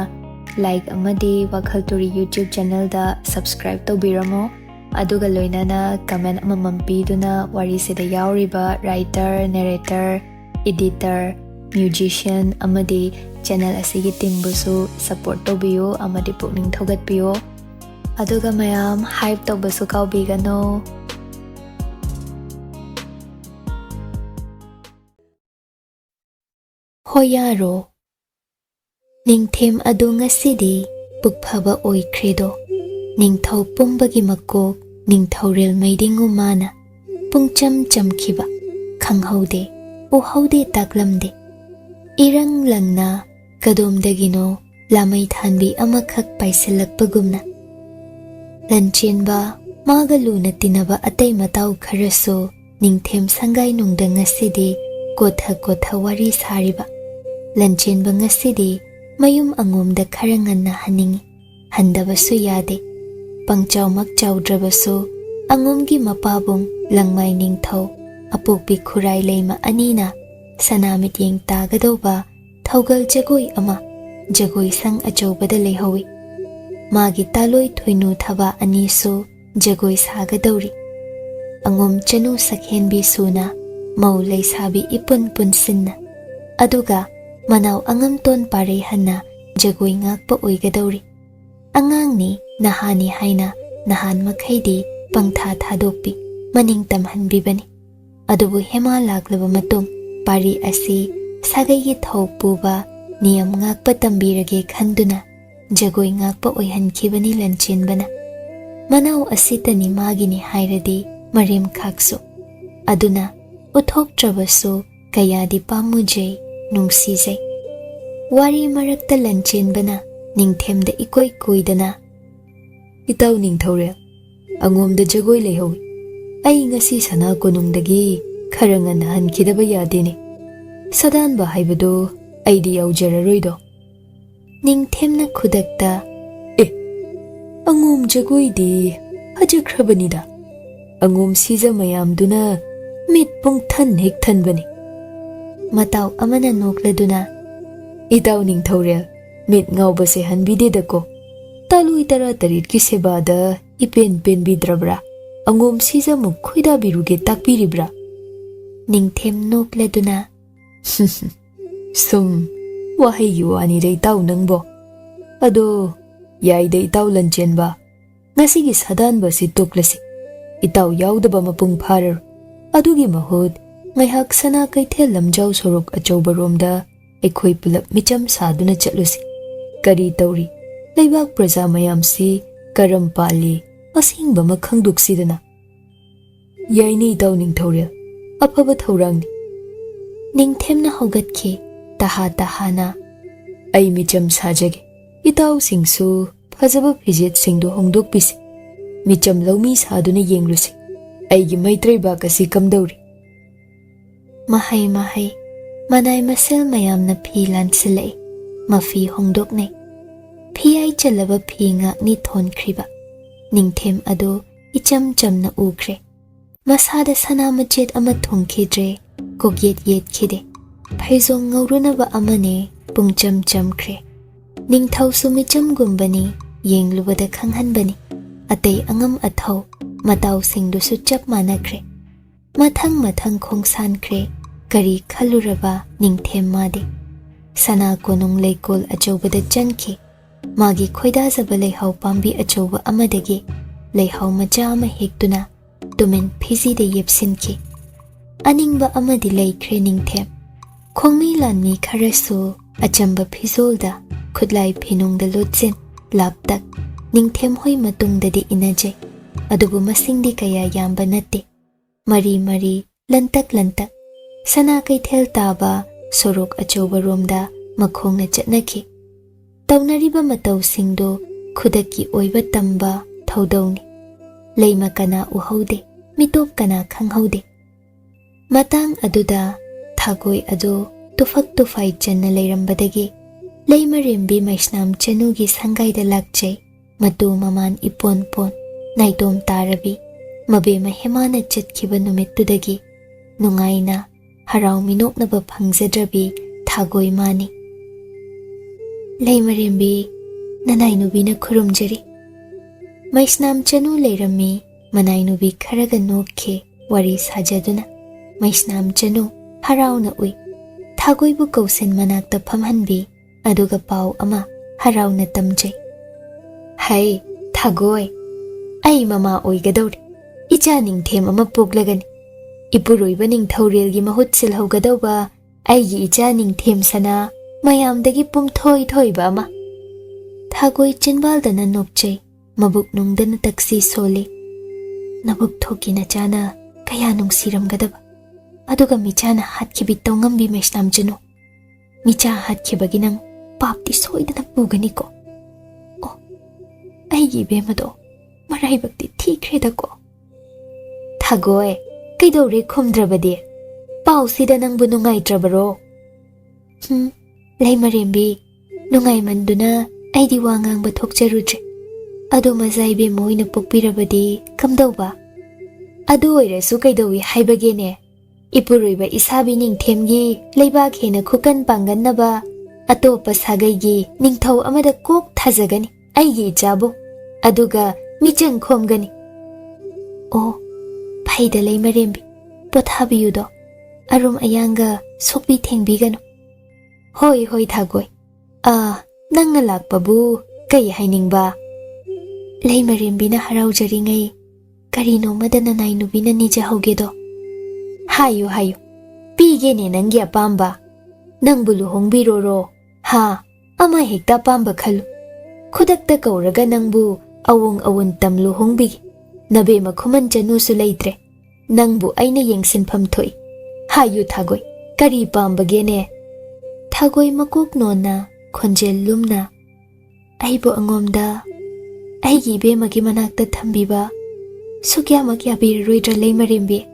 ꯂꯥꯏꯛ ꯑꯃꯗꯤ WakhaL Turi ꯌꯨꯇ꯭ꯌꯨꯕ ꯆꯦꯅꯦꯜꯗ ꯁꯕꯁꯀ꯭ꯔꯥꯏꯕ ꯇꯧꯕꯤꯔꯝꯃꯣ꯫ ꯑꯗꯨꯒ ꯂꯣꯏꯅꯅ ꯀꯃꯦꯟ ꯑꯃꯃꯝ ꯄꯤꯗꯨꯅ ꯋꯥꯔꯤꯁꯤꯗ ꯌꯥꯎꯔꯤꯕ ꯔꯥꯏꯇꯔ, ꯅꯦꯔꯦꯇꯔ, ꯏꯗꯤꯇꯔ, ꯃ꯭ꯌꯨꯖꯤꯁꯤꯌꯟ ꯑꯃꯗꯤ ꯆꯦꯅꯦꯜ ꯑꯁꯤꯒꯤ ꯇꯤꯝꯕꯨꯁꯨ ꯁꯄꯣꯔꯠ ꯇꯧꯕꯤꯌꯨ ꯑꯃꯗꯤ ꯄꯨꯛꯅꯤꯡ ꯊꯧꯒꯠꯄꯤꯌꯨ꯫ ꯑꯗꯨꯒ ꯃꯌꯥꯝ ꯍꯥꯏꯞ ꯇꯧꯕꯁꯨ ꯀꯥꯎꯕꯤꯒꯅꯨ꯫ ꯍꯣꯌꯥꯔꯣ ꯅꯤꯡꯊꯦꯝ ꯑꯗꯨ ꯉꯁꯤꯗꯤ ꯄꯨꯛꯐꯕ ꯑꯣꯏꯈ꯭ꯔꯦꯗꯣ꯫ ꯅꯤꯡꯊꯧ ꯄꯨꯝꯕꯒꯤ ꯃꯀꯣꯛ ꯅꯤꯡꯊꯧꯔꯦꯜ ꯃꯩꯗꯤꯡꯉꯨ ꯃꯥꯅ ꯄꯨꯡꯆꯝ ꯆꯝꯈꯤꯕ ꯈꯪꯍꯧꯗꯦ ꯎꯍꯧꯗꯦ ꯇꯥꯛꯂꯝꯗꯦ꯫ Irang langna kadomdagino lamay thanbi amakhak paisilakpagumna. Lanchenba magaluna tinaba atay mataw kharaso Ningthem sangay nungda ngasidi kotha wari sariba. Lanchenba ngasidi mayum angomda kharangan na haningi. Handabasu yade. Pangchaw magchawdrabasu angomgi mapabong langmay ningthaw apokpi khuray layma anina sanamit yeng tagadoba thawgal jagoi ama jagoi sang achobada lehawi. Magi taloy thoinu thaba aniso jagoi sagadawri. Angom Chanu sakhenbi suna mau laysabi ipun punsinna. Aduga manaw angamton parehanna jagoi ngakpa oigadawri. Angangni nahani haina nahan makhaidi pangtha thadokpi maningtamhanbibani. Adubu hema laklaba matung pari asi sagaygi thau puba niyam ngakpa tambirage khanduna jagoi ngakpa oihankibani Lanchenbana. Manaw asitani magini hairadi marim khakso. Aduna uthoktrabaso kayadi pamujay nungsijay. Wari marakta Lanchenbana Ningthemda ikoy koydana. Itaw Ningthorel, angomda jagoi lehawi. Ay ngasi sana konungdagi kharangan hankidaba yadene. Sadan ba haibado aydi yaujararoido. Ningthemna khudakta angom jagoi di hajakrabanida. Angom siza mayamduna mit pungthan hek thanbani. Mataw amana nokladuna. Itaw Ningthorel, mit ngawbase hanbidedako. Talui tara tarit ki sebada ipen bidrabra. Angom siza muk khoida biruge takbiribra. Ningthem nokladuna. Sum wahay yuani day taw nangbo. Ado yay day taw Lanchenba. Ngasigi sadan ba si tuklasi. Itaw yaudaba mapung parar. Adugi mahod ngayhak sana kaithel lamjaw sorok achawbaromda ekhoy pulap micham saduna chatlusi. Kari tawri laibak praja mayamsi karam pali asingba makhangduksidana. Yaini itaw Ningthorel afaba thawrangni. Ningthemna hogatkhi tahana. Ay micham sajage. Itaw singsu fajaba fijet singdo hongdokpisi. Micham lawmi saduna yenglusi. Aygi maitray bakasi kamdawri. Mahay manay masel mayam na philan silay. Mafi hongdoknay. Phiyay chalaba phinga ni thon kriba. Ningthem ado icham na ukre. Masada sana majed ama thongkhidre kogyet yet khide. Phaizong ngawrunaba amane pungcham kre. Ningthaw sumicham gumbani yenglubada khanghanbani. Atay angam athaw mataw singdo su chap manakre. Mathang khongsan kre kari khaluraba Ningthem made. Sana konung leikol achawbada chankhi. Magi khoidazaba leihaw pambi achawba amadagi leihaw macha ama hektuna tumen phizi de yepsinkhi. Aningba amadi leikre Ningthem. Khongmi lanmi kharasu achamba phizolda khudlai phinungda lotsin laptak Ningthem hoi matungdadi inajay. Adubu masingdi kaya yamba natte. Mari lantak. Sana kaithel taba sorok achawba romda makhongna chatnaki. Tawnariba mataw singdo khudaki oiba tamba thawdawni. Leima kana uhaude, mitop kana khanghaude. Matang aduda thagoi ado tufak tufay channa leirambadagi. Leima rembi maisnam Chanugi sangayda lakchay. Matu maman ipon naitom tarabi. Mabema hemana chatkiba numittudagi. Nungayna haraw minoknaba phangzadrabi thagoi mani. Leima rembi nanay nubi na khurumjari. Maisnam Chanu leirami manay nubi kharaga nokhe wari sajaduna. Maisnam Chanu haraw na ui. Thagoi bu kausen manakta phamhanbi aduga paw ama haraw na tamjay. Hay thagoi ay mama oigadawri. Icha Ningthem ama poglagani. Ipuroiba Ningthorelgi mahut silhawgadawba aygi icha Ningthem sana mayamdagi pumthoy-thoyba ama. Thagoi chinbaldana nokchay mabuk nungdana taksi soli. Nabuk thoki na chana kaya nungsiramgadaba. Aduga michana hatkibitaw ngambi maisnam Chanu. micha hatkibagi nang papti soidana puganiko. Oh, aigi bemado maraibakti thikredako. Thagoi, kaidore khumdrabadi. Pausida nang bu nungaitrabaro. Laimarembi, nungaimandu aidi wa ngangba thokjarudre. Ado mazaibe moina pokpirabadi kamdauba. Ado oiresu kaidawi haibagene. Ipuruiba isabi Ningthemgi leibak hena khukan pangannaba atopa sagaigi ningthau amada kok thajagani aigi ichabu aduga michang khomgani. Oh, phaida laimarembi pothabiyudo arum ayanga sokbi thengbiganu. Hoi hoi thagoi. Nangna lakpabu kai hainingba. Laimarembina haraujaringai karino madana nainubina nija haugedo. Hayu hayu. Pigene nangi apamba. Nangbu luhongbiroro. Ha, ama hekta pamba khalu. Khudakta kauraga nangbu awung awun tam luhongbigi. Nabe makhuman Chanu su leitre. Nangbu aina yengsinpham thoi. Hayu thagoi. Kari pambagene. Thagoi makok nona khonjel lumna. Aibo angomda aigi bemagi manakta thambiba sukyamak yabiroidra laimarembi.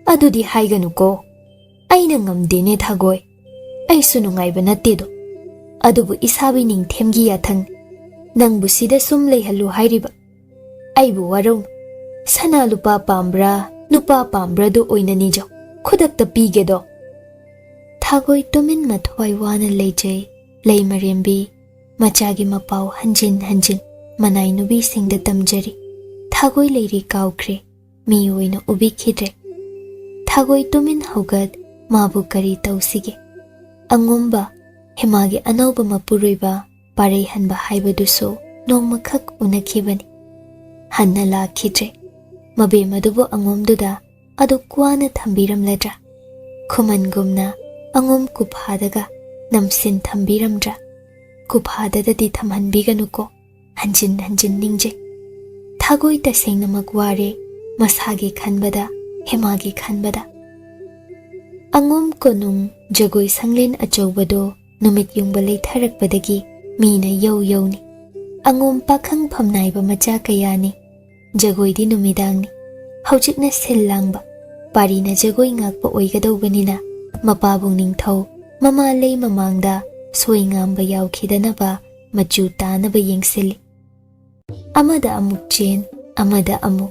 Adudi haiganuko. Aina ngamdene thagoi. Aisu nungaiba nattedo. Adubu isabi Ningthemgi yathang. Nangbu sida sum leihallu hairiba. Aibu warong. Sana lupa pambra, nupa pambra do oina nijo. Khudakta pigedo. Thagoi tumin mathwai wana leijai. Laimarembi machagi mapau hanjin hanjin manai nubi singda tamjari. Thagoi leiri kaukre. Mi oina ubikhidre. Thagoi tumin haugat mabu kari tausige. Angomba hemagi anauba mapuruiba parei hanba haibaduso nongmakhak unakhibani. Hanna lakhidre. Mabe madubo angomduda adu kwana thambiramladra. Khuman gumna angom kuphadaga namsin thambiramdra. Kuphadadadi thamhanbiganuko hanjin hanjin ningje. Thagoi tasengna magware masagi khanbada hemagi khanbada. Angom konung jagoi sanglen achobado numit yungba leitharakpadagi mina yau yauni. Angom pakhang phamnaiba macha kayani. Jagoi di numidangni. Haujikna sillangba. Parina jagoi ngakpa oigadaubanina. Mapabung ningthau mama lei mamangda soi ngamba yaukhidanaba machu tanaba yengsili. Amada amuk chen, amada amuk.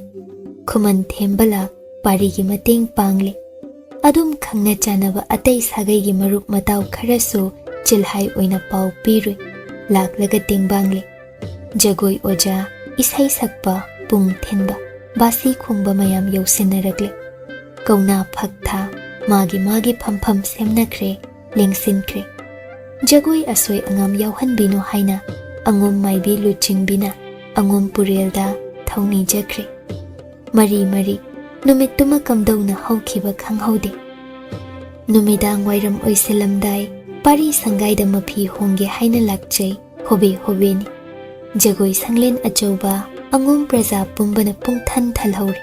Khuman thembala parigi mateng pangli. Adum khangna chanaba atai sagaigi marup matau kharasu chilhai oina pau pirui. Laklaga tingbangli. Jagoi oja isai sakpa pung thenba basi khungba mayam yausinaragli. Kauna phakta magi magi phampham semnakre lengsinkre. Jagoi asoi angam yauhanbino haina angom maibi luchingbina angom purelda thauni jakre. Mari mari numituma kamdauna haukhiba khanghaude. Numidang wairam oisilamdai pari sangaida mapi honge haina lakchai hobe hobeni. Jagoi sanglen achauba angom praja pumbana pungthan thalhauri.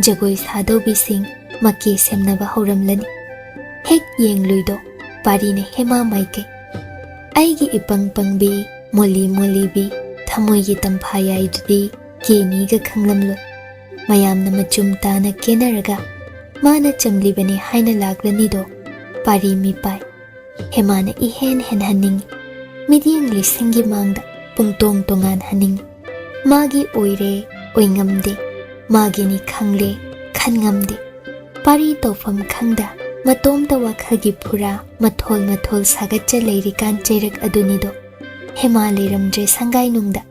Jagoi sadaubi sing maki semnaba hauramlani. Hek yengluido parina hema maike. Aigi ipang pangbi moli moli bi thamoigi Tamfayai dudi keni ga khanglamlo. Mayamna machum tana kenaraga mana chamlibani haina laglanido pari mi pai. Hemana ihen hen haning. Midyang lisingi mangda pungtong tongan haning. Magi oire oingamde. Magi ni khangle khangamde. Pari tofam khangda matom ta wakhagi phura mathol mathol sagatcha leirikan cherak adunido. Hema leiramdre sangai nungda.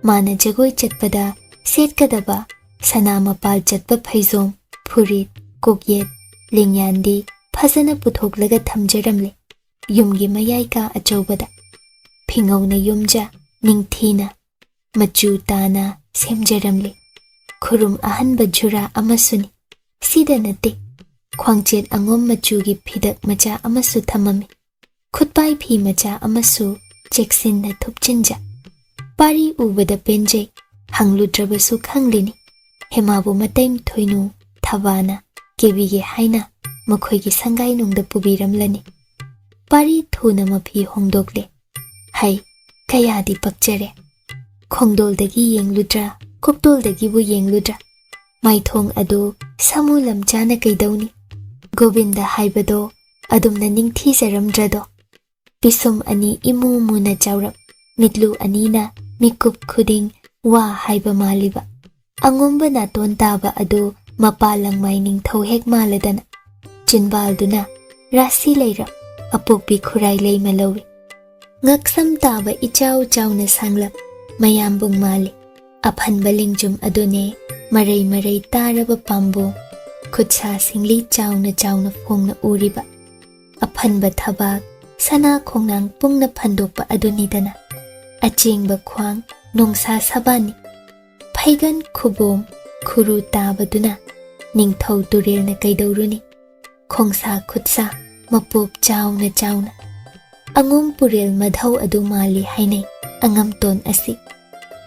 Mana jagoi chatpada setkadaba sana mapal chatpa phaizom phurit kokyet lingyandi phasana puthoklaga thamjaramle. Yumgi mayai ka achaubada. Phingawna yumja ningthina machu tana semjaramle. Khurum ahanba jura amasuni. Sida nate khwangchet angom machugi phidak macha amasu thamami. Khutpai phi macha amasu cheksinna thupchinja. Pari ubada penje hangludrabasu khanglini. Hemabu mataim thoinu thabana kebige haina makhoigi sangai nungda pubiramlani. Pari thuna mafi hongdokle. Hai, kayadi pakjare. Khongdol dagi yengludra, Khudol dagi bu yengludra. Maithong ado samu lamchana kaidawni. Govinda haibado adumna ningthijaramdrado. Pisum ani imu muna chawrap. Mitlu anina mikup khuding wa haiba maliba. Angomba naton taba ado mapalang may ningthaw hek maladana. Chinbalduna rasi layrap. Apukpi khuray lay malawi. Ngaksam taba ichaw chawna sanglap. Mayambong mali. Aphan balingjum adune maray maray taraba pambo. Khutsa singli chawna chawna phongna uriba. Aphan ba thabak sana khongnang pungna phandokpa adunidana. Achengba khwang nongsa sabani. Phaigan khubom khuru tabaduna. Ningthau turelna kaidawruni. Khongsa khutsa mapop chawna chawna. Angom purel madhaw adu mali hainay. Angam ton asi.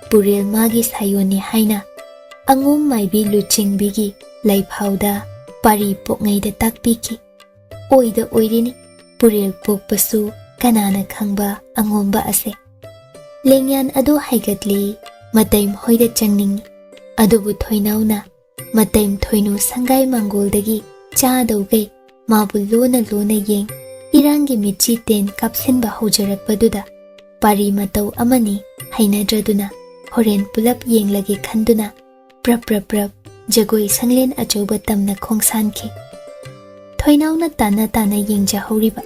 Purel magi sayoni haina. Angom maybi luchingbigi laifhawda pari pokngayda takpiki. Oida oirini. Purel pokpasu kanana khangba angomba ase. Lengyan adu haigatli matayim hoida changningi. Adubu thoinawna matayim thoinu sangay mangoldagi chadawgay mabu lona lona yeng irangi michi ten kapsinba haujarakpaduda pari mataw amani hainadraduna horen pulap yenglagi khanduna prap prap prap jagoi sanglen achauba tamna khongsanki. Thoinawna tana tana yengja hauriba.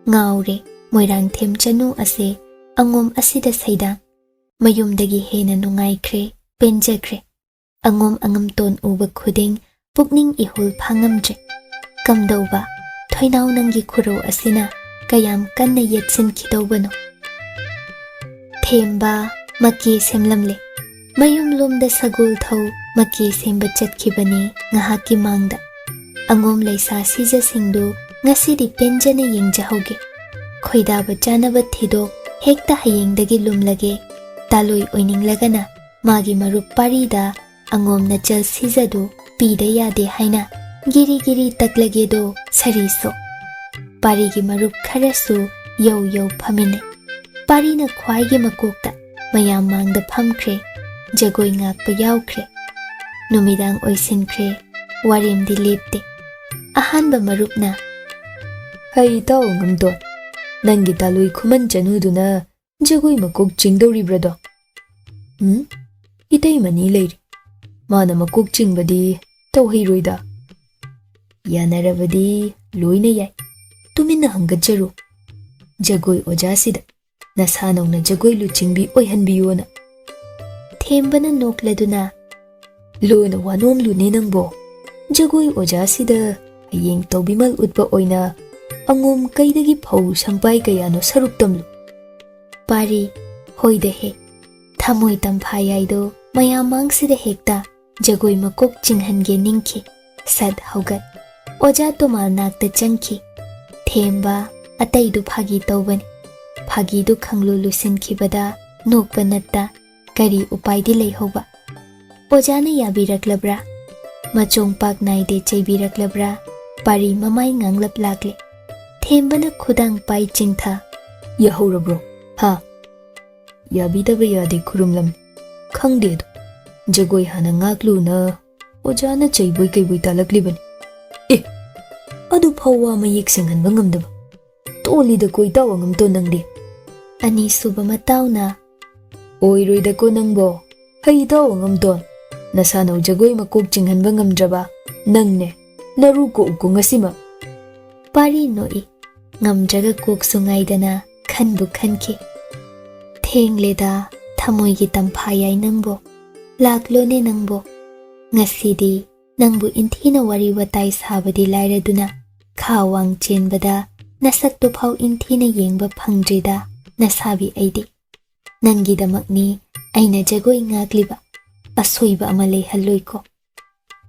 Ngaure Moirangthem Chanu ase angom asida saidang. Mayumdagi hena nungaikre penjakre. Angom angam ton uba khuding pukning ihul phangamdre. Kamdawba thoinaw nangi khuro asina kayam kanna yetsin khidawbano. Themba maki semlamle. Mayum lomda sagul thau maki semba chatkibani ngahaki mangda. Angom laisa sija singdu ngasidi penjana yengjahauge. Khoidaba chanaba thido hekta hayengdagi lumlage. Taloi oininglagana magi marup parida angom na chal sijadu pida yade haina giri giri taklage do sariso. Parigi marup kharasu yau yau phamine. Parina khwaigi makokta mayam mangda phamkre. Jagoi ngakpa yaukre. Numidang oisinkre. Warimdi lepte. Ahanba marupna. Hai tao ngamdon. Nangi taloi Khuman Chanuduna jagoi makok chingdawribrado. Itay mani layri. Mana makok chingbadi tawhayroida. Yanarabadi loina yai. Tumina hangatjaru. Jagoi ojasida. Nasanawna jagoi luchingbi oihanbiyona. Thembana nokladuna. Lona wanom lune nangbo. Jagoi ojasida ayeng tawbimal utpa oina angom kaidagi phau sangpai kayano saruptamlu. Pari hoida he. Thamoi Tamfayai do mayamangsida hekta jagoi makok chinghange ningki. Sad haugat. Oja tomal nakta changki. Themba ataidu phagi tawbani. Phagi du khanglu lusinkibada nokpa natta kari upaidi layhoba. Ojana yabiraklabra. Machong pak naide chaibiraklabra. Pari mamai nganglap lakle. Thembana khudang pai chingtha. Yahaurabro. Ha. Yabidaba yade khurumlam. Khangdedu. Jagoi hana ngaklu na ojana chaiboi kaiboi talaklibani. Adu phawa mayik singhanba ngamdaba. Tolida koi tawa ngamto nangde. Ani suba matawna. Oiroida ko nangbo. Hai tawa ngamton. Nasanaw jagoi makok chinghanba ngamdraba. Nangne. Naru ko uko ngasima. Pari noi. Ngamdraga kok sungaidana khanbu khanki. Thengleda thamoigi Tamfayai nangbo. Laklone nangbo. Ngasidi nangbu inthina wari watai sabadi lairaduna. Khawang chenbada nasakto phau inthina yengba phangdrida nasabi aidi. Nangidamakni aina jagoi ngakliba. Asoiba ama leihaloiko.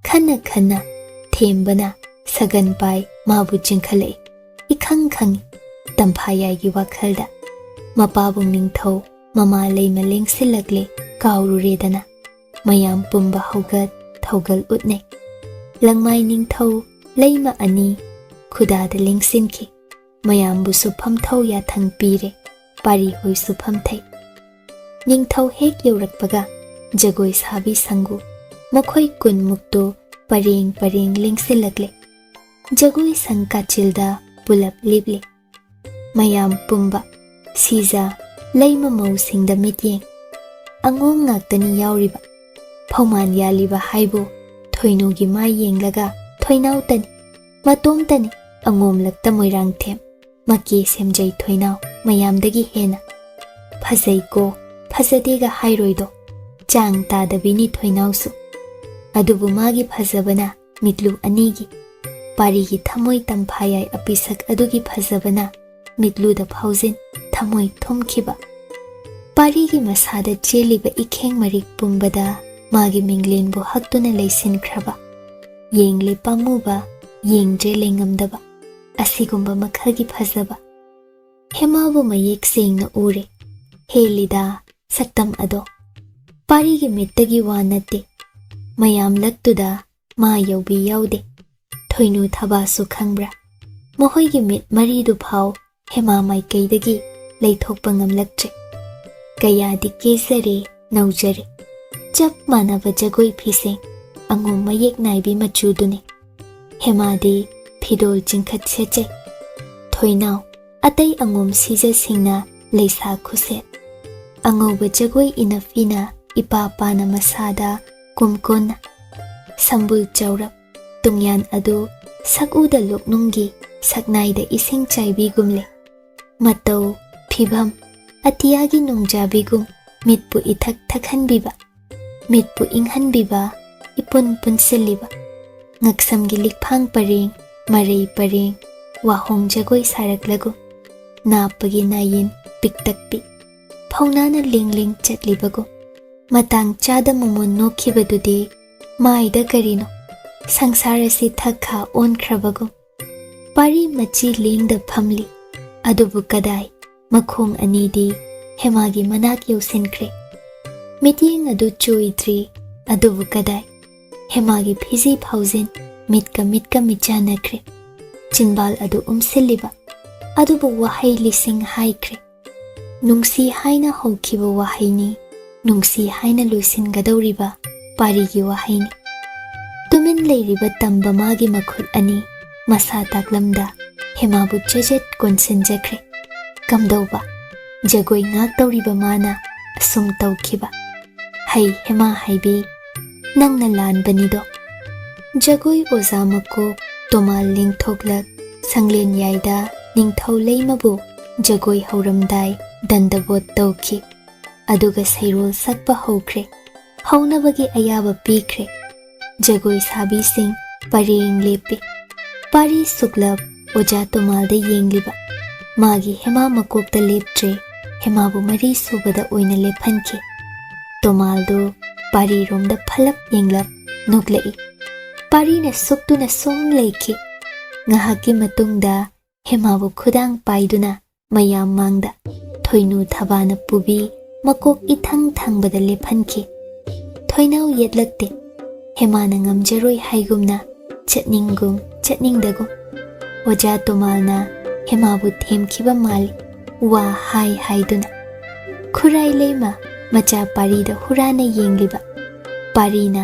Khana khana thembana sagan pai mabu chingkhalai. Ikhang khangi Tamfayai gi wakhalda. Mapabung ningthau mama leima lengsilagle kaururedana. Mayam pumba haugat thaugal utne. Langmai ningthau leima ani khudada lengsinki. mayambusu phamthau yathang pire pari hoisu phamthai ningthau hek yaurakpaga jagoi sabi sangu makhoi kun mukto pareng pareng lengsilakle jagoi sang kachilda pulap lible mayam pumba siza leima mausingda mityeng angom ngaktani yauriba phauman yaliba haibo thoinugi mai yenglaga thoinau tani matom tani angom lakta moirang them maki semjai thoinau mayamdagi hena phajai ko phajadega hairoido chang tadabini thoinausu adubu magi phajabana mitlu anigi parigi thamoi tamphayai apisak adugi phajabana mitlu da phaujin thamoi thomkhiba parigi masada cheliba ikheng marik pumbada magi minglenbu haktuna leisinkraba yengle pamuba yengje lengamdaba asigumba makhagi phajaba hemabu mayek sengna ure helida saktam ado parigi mittagi wanate mayam laktuda ma yaubi yaude thoinu thabasu khangbra mohoigi mit maridu phau hema mai kaidagi leithokpa ngamlakche kayadi kezare naujare chap manaba jagoi phiseng angum mayek naibi machudune hemadi phidol jingkhat seche thoinau atai angum sija singna leisa khuse angoba jagoi inafina ipa pana masada kumkona sambul chaurap tungyan adu sakuda loknungi saknaida ising chaibi gumle matau phibam atiyagi nungjabi gum mitpu ithak thakhanbiba mitpu inghanbiba ipun punsiliba ngaksamgi likphang pareng marei pareng wahong jagoi saraklagu napagi nayin piktakpi phaunana lingling chatlibagu matang chada mumun nokhibadudi maida karino sangsarasi thakha onkhrabagu pari machi lengda phamli adubu kadai makhong anidi hemagi manak yosinkhre mityeng adu choidri adubu kadai hemagi phizi phaujin mitka michanakre chinbal adu umsiliba adubu wahai lising haikre nungsi haina hokhiba wahaini nungsi haina loisin gadauriba parigi wahaini tumin leiriba tamba magi makhul ani masa taklamda hemabu jajet konsinjakre kamdauba jagoi ngak tauriba mana asum taukhiba hai hema haibi nangna lan banido jagoi oza mako tomal lingthoklak sanglen yaida ningthau leimabu jagoi hauramdai dandabot tauki aduga sairol sakpa hokre haunabagi ayaba pikre jagoi sabi sing pareng lepe pari suklab oja tomalda yengliba magi hema makokta leptre hemabu mari subada oina lephanke tomaldo pari romda phalap yenglap nuklei pari na suktuna som leiki ngahaki matungda hemabu khudang paiduna mayam mangda thoinu thabana pubi makok ithang thangbada lephanke thoinau yetlakte hemana ngamjaroi haigumna chatningum chatningdagum oja tomalna hemabu themkhiba mali wa hai haiduna khurai leima macha parida hurana yengliba parina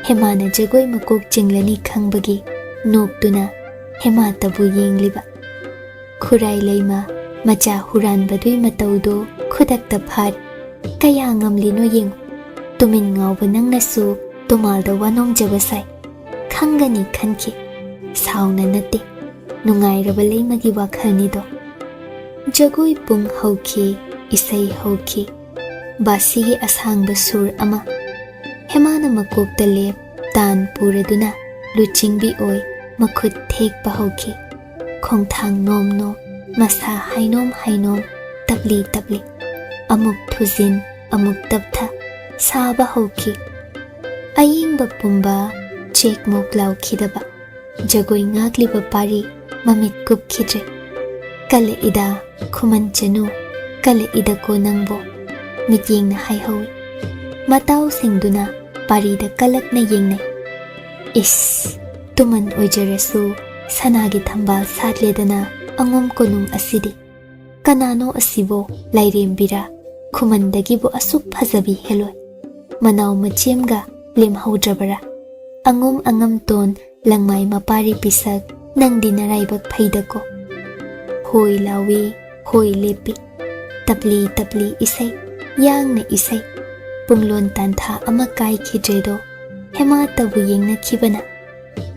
hemana jagoi makok jinglani khangbagi noktuna hema tabu yengliba khurai leima macha huran badui mataudo khudakta phar kaya ngamlino yeng tumin ngawba nangnasu tomalda wanong jabasai khangani khanki sauna nate nungairaba leimagi wakhalnido jagoi pung hauki isai hauki basigi asangba sur ama hemana makokta lep tan puraduna luchingbi oi makhut thekpa hauki khongthang nom nom masa hainom tabli amuk thuzin amuk tabtha saba hauki ayingba pumba chek mok laukhidaba jagoi ngakliba pari mamit kupkhidre kale ida Khuman Chanu kale ida ko nangbo mityeng na haihawi matau singduna parida kalak na yengnai is tuman oijarasu sanagi thambal satledana angom konung asidi kanano asibo lairembira Khumandagibo asuk phazabi heloi manau machemga lemhaudrabara angom angam ton langmai mapari pisak nangdi naraibak phaidako hoi lawi hoi lepi tapli tapli isai yangna isai punglon tantha ama kai khidredo hema tabu yengna khibana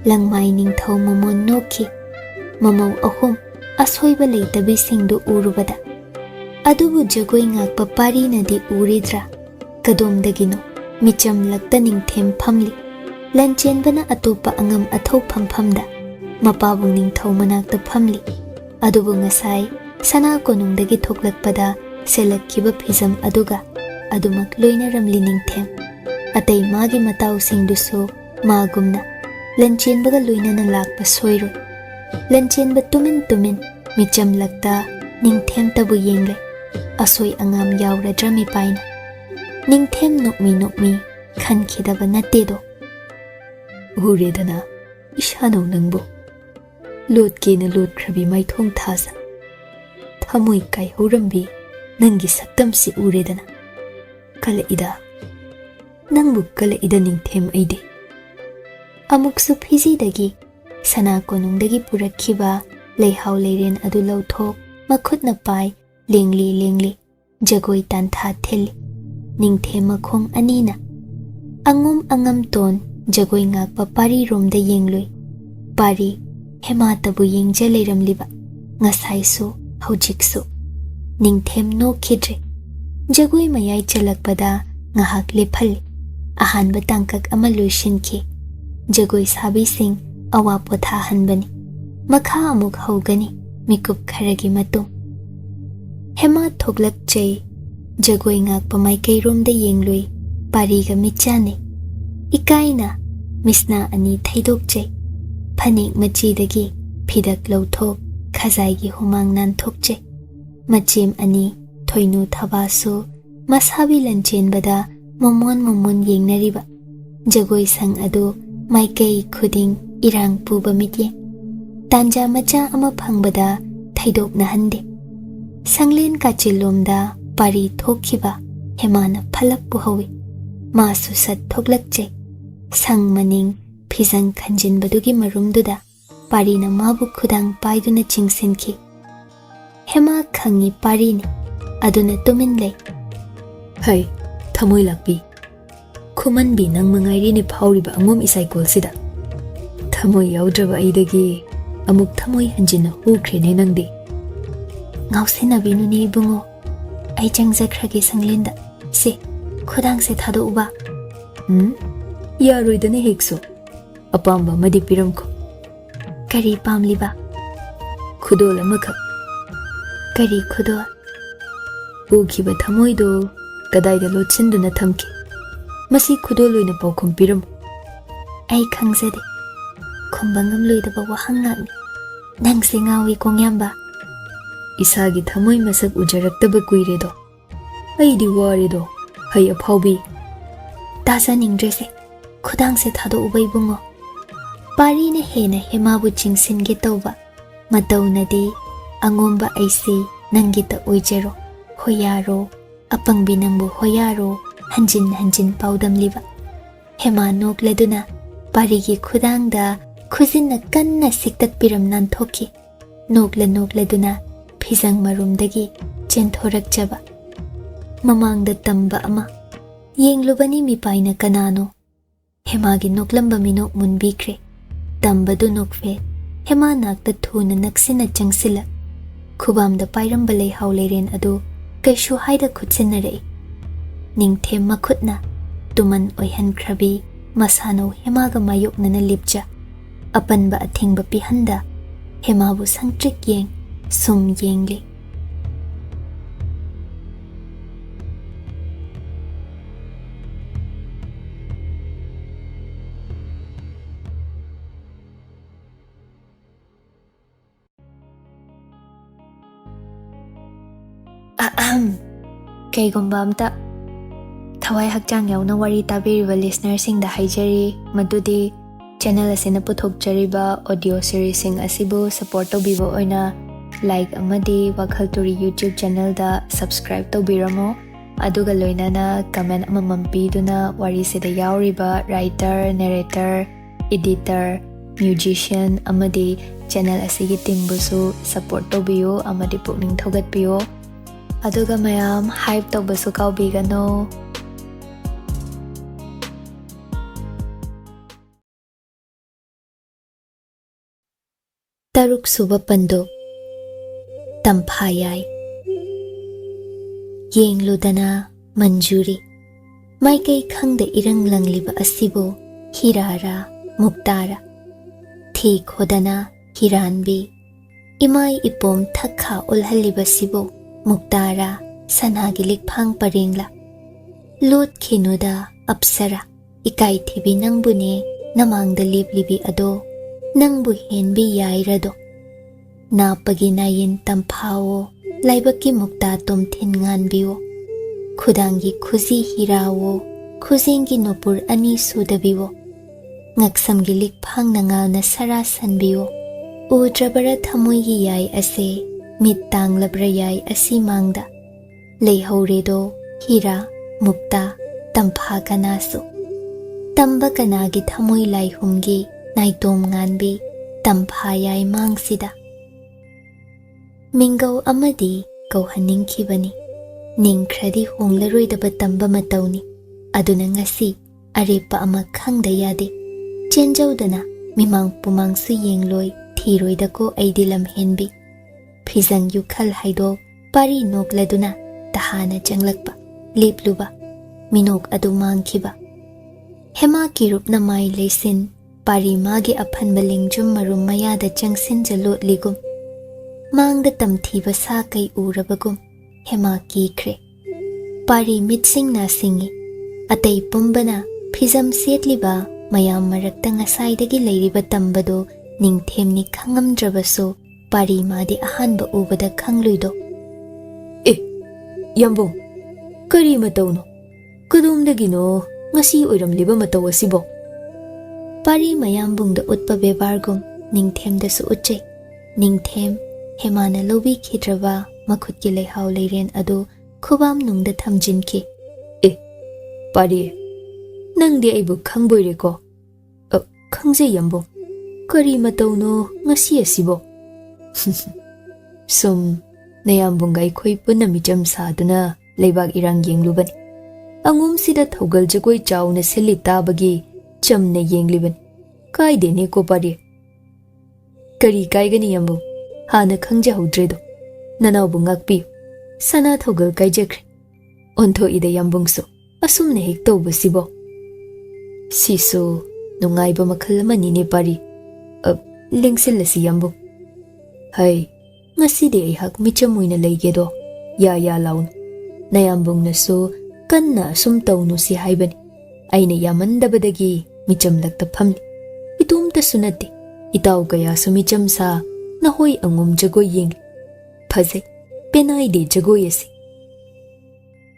langmai ningthau momon nokhi mamau ahum asoiba leitabi singdu urubada adubu jagoi ngakpa pari nadi uridra kadomdagino micham lakta ningthem phamli Lanchenbana atopa angam athau phamda mapabung ningthau manakta phamli adubu ngasai sana konungdagi thoklakpada selakkiba phizam aduga adumak loina ramli ningthem atai magi matau singduso magumna Lanchenbaga loina na lakpa soiro Lanchenba tumin micham lakta ningthem tabu yengle asoi angam yaura drami paina ningthem nokmi khan khidaba natedo uredana ishano nangbo lot kena lot khrabi mai thong thasa thamoi kai horambi nangi saktam si uredana kala ida nangbu kala ida ningthem aide amuk su phiji dagi sana konung dagi purakhiba leihau leiren adu lauthok makhutna pai lengli jagoi tantha theli ningthem makhong anina angom angam ton jagoi ngakpa pari romda yengloi pari hema tabu yengja leiramliba ngasai su haujik su ningthem no khidre jagoi mayai chalakpada ngahak lephal ahanba tangkak ama loishinki jagoi sabi sing awa potha hanbani makha amuk haugani mikup kharagi matung hema thoklak chei jagoi ngakpa maikai romda yengloi pariga michane ikaina misna ani thaidok chei phanik machidagi phidak lauthok khazaigi humang nan thokche machem ani thoinu thabasu masabi Lanchenbada momon yengnariba jagoi sang adu maikai khuding irang puba mitye tanja macha ama phangbada thaidok na hande sanglen kachilomda pari thokhiba hemana phalak puhawi masu sat thoklakche sang maning phizang khanjinbadugi marumduda parina mabu khudang paiduna chingsinki hema khangi parini aduna tumin lei hai thamoi lakpi Khuman bi nang mangairi ni phawriba angom isai kolsida thamoi yaudraba aidagi amuk thamoi hanjina hukrene nangdi ngausena binuni bungo ai changjakhragi sanglenda se khudang se thado uba yaroidane hekso apamba madi piramko kari pamliba khudol amakha kari khudol ukhiba thamoido kadaida lochinduna thamki masi khudol loina paukhum piram ai khangjade khumbangam loidaba wahangni nangse ngawi kongyamba isagi thamoi masak ujaraktaba kuiredo aidi waredo hai aphaubi tasa ningdrese khudang se thado ubai bungo pari ne hena hemabu chingsinge tawba mataunadi angomba aisi nangita oijero Hoyaro apangbi nangbu Hoyaro hanjin paudamliba hema nokladuna parigi khudangda khuzinna kanna siktat piram nan thoki nokladuna phizang marumdagi chenthorakchaba mamangda tamba ama yenglubani mipaina kanano hemagi noklamba minok munbikre tambadu nokfe hema nakta thuna naksina changsila khubamda pairamba lei hauleiren adu kaishu haida khutsinare ningthem makhutna tuman oihan khrabi masano hemaga mayoknana lipcha apanba athingba pihanda hemabu sangtrik yeng sum yengli Kaygumba amta thawai hakchang yauna wari tabiriba listener singda haijari madudi channel asina puthokjariba audio series sing asibu support tobiba oina like amadi WakhaL Turi YouTube channel da subscribe tawbiramo aduga loinana comment amamam piduna wari sida yauriba writer narrator editor musician amadi channel asigi team busu support tawbiyo amadi pukning thogatpiyo aduga mayam hype tawbasu kaubigano Taruk suba Pandup Tamfayai Yengludana Manjuri Maikai khangda irang langliba asibo Hirara Muktara Thi khodana Hiranbi Imai ipom thakha ulhaliba sibo Muktara Sanagilik phang paringla Lot khinuda Apsara Ikai thibi nangbune Namangda liblibi ado Nangbu henbi yairado Napagi nayin tampao Laibaki mukta tumthin nganbiwo Khudangi khuzi hirawo Khuzingi nopur ani sudabiwo Ngaksamgi likphang nangaw na sara sanbiwo Udrabara thamoygi yai ase Mittang labra yai asimangda Leihauredo hira mukta tampha kanaso Tamba kanagi thamoy laihumgi Naitom nganbi Tamfayai mangsida Mingaw amadi kauhaningkibani Ningkradi honglaroidaba tamba matawni Aduna ngasi arepa ama khangda yade Chenjawdana mimang pumangsu yengloi Thiroidako aidilam henbi Phizang yukhal haidok pari nokladuna Tahana changlakpa Lipluba Minok adu mangkiba Hema kirup na mai lesin Pari magi aphan balingjum marum mayada changsin jalot ligum Mangda tamthiba sa kay urabagum Hema kikre Pari mitsing na singi Atay pumbana Phizam sietliba Mayam marakta ngasaydagi layriba tambado Ningthemni khangamdrabaso Pari madi ahanba ubada khangluido Yambong Kari matawno Kadumdagino Ngasi oiramliba mataw asibo Pari mayambungda utpa bebargum Ningthemda su utche Ningthem Hemana lobi khidraba Makhutki lehaw leiren ado Khubam nungda thamjinki Pari Nangdi aibu khangboireko Khangze yambong Kari matawno ngasi asibo Sum Nayambong ay ko'y punamicham sa aduna Laybag irang yenglubani Angum sida thogal jagoy chaw na silita bagi Cham na yengliban Kai dene ko pari Kari kai gani yambo Hana khangja hudredo Nanaw bungakpi Sana thogal kai jakre Ontho ida yambong so Asum na hektaw basibo Siso Nungay ba makalaman ni pari Lingsil na si yambong Hay Ngasi di ay hak michamoy na laygedo Ya laun Nayambong na so Kan na sumtaw no si haibani Ay na yaman dabadagi Micham lagtaphamni Itum ta sunati Itaw kaya sumicham sa Nahoy angum jagoy yeng Phazay Penay de jagoy asi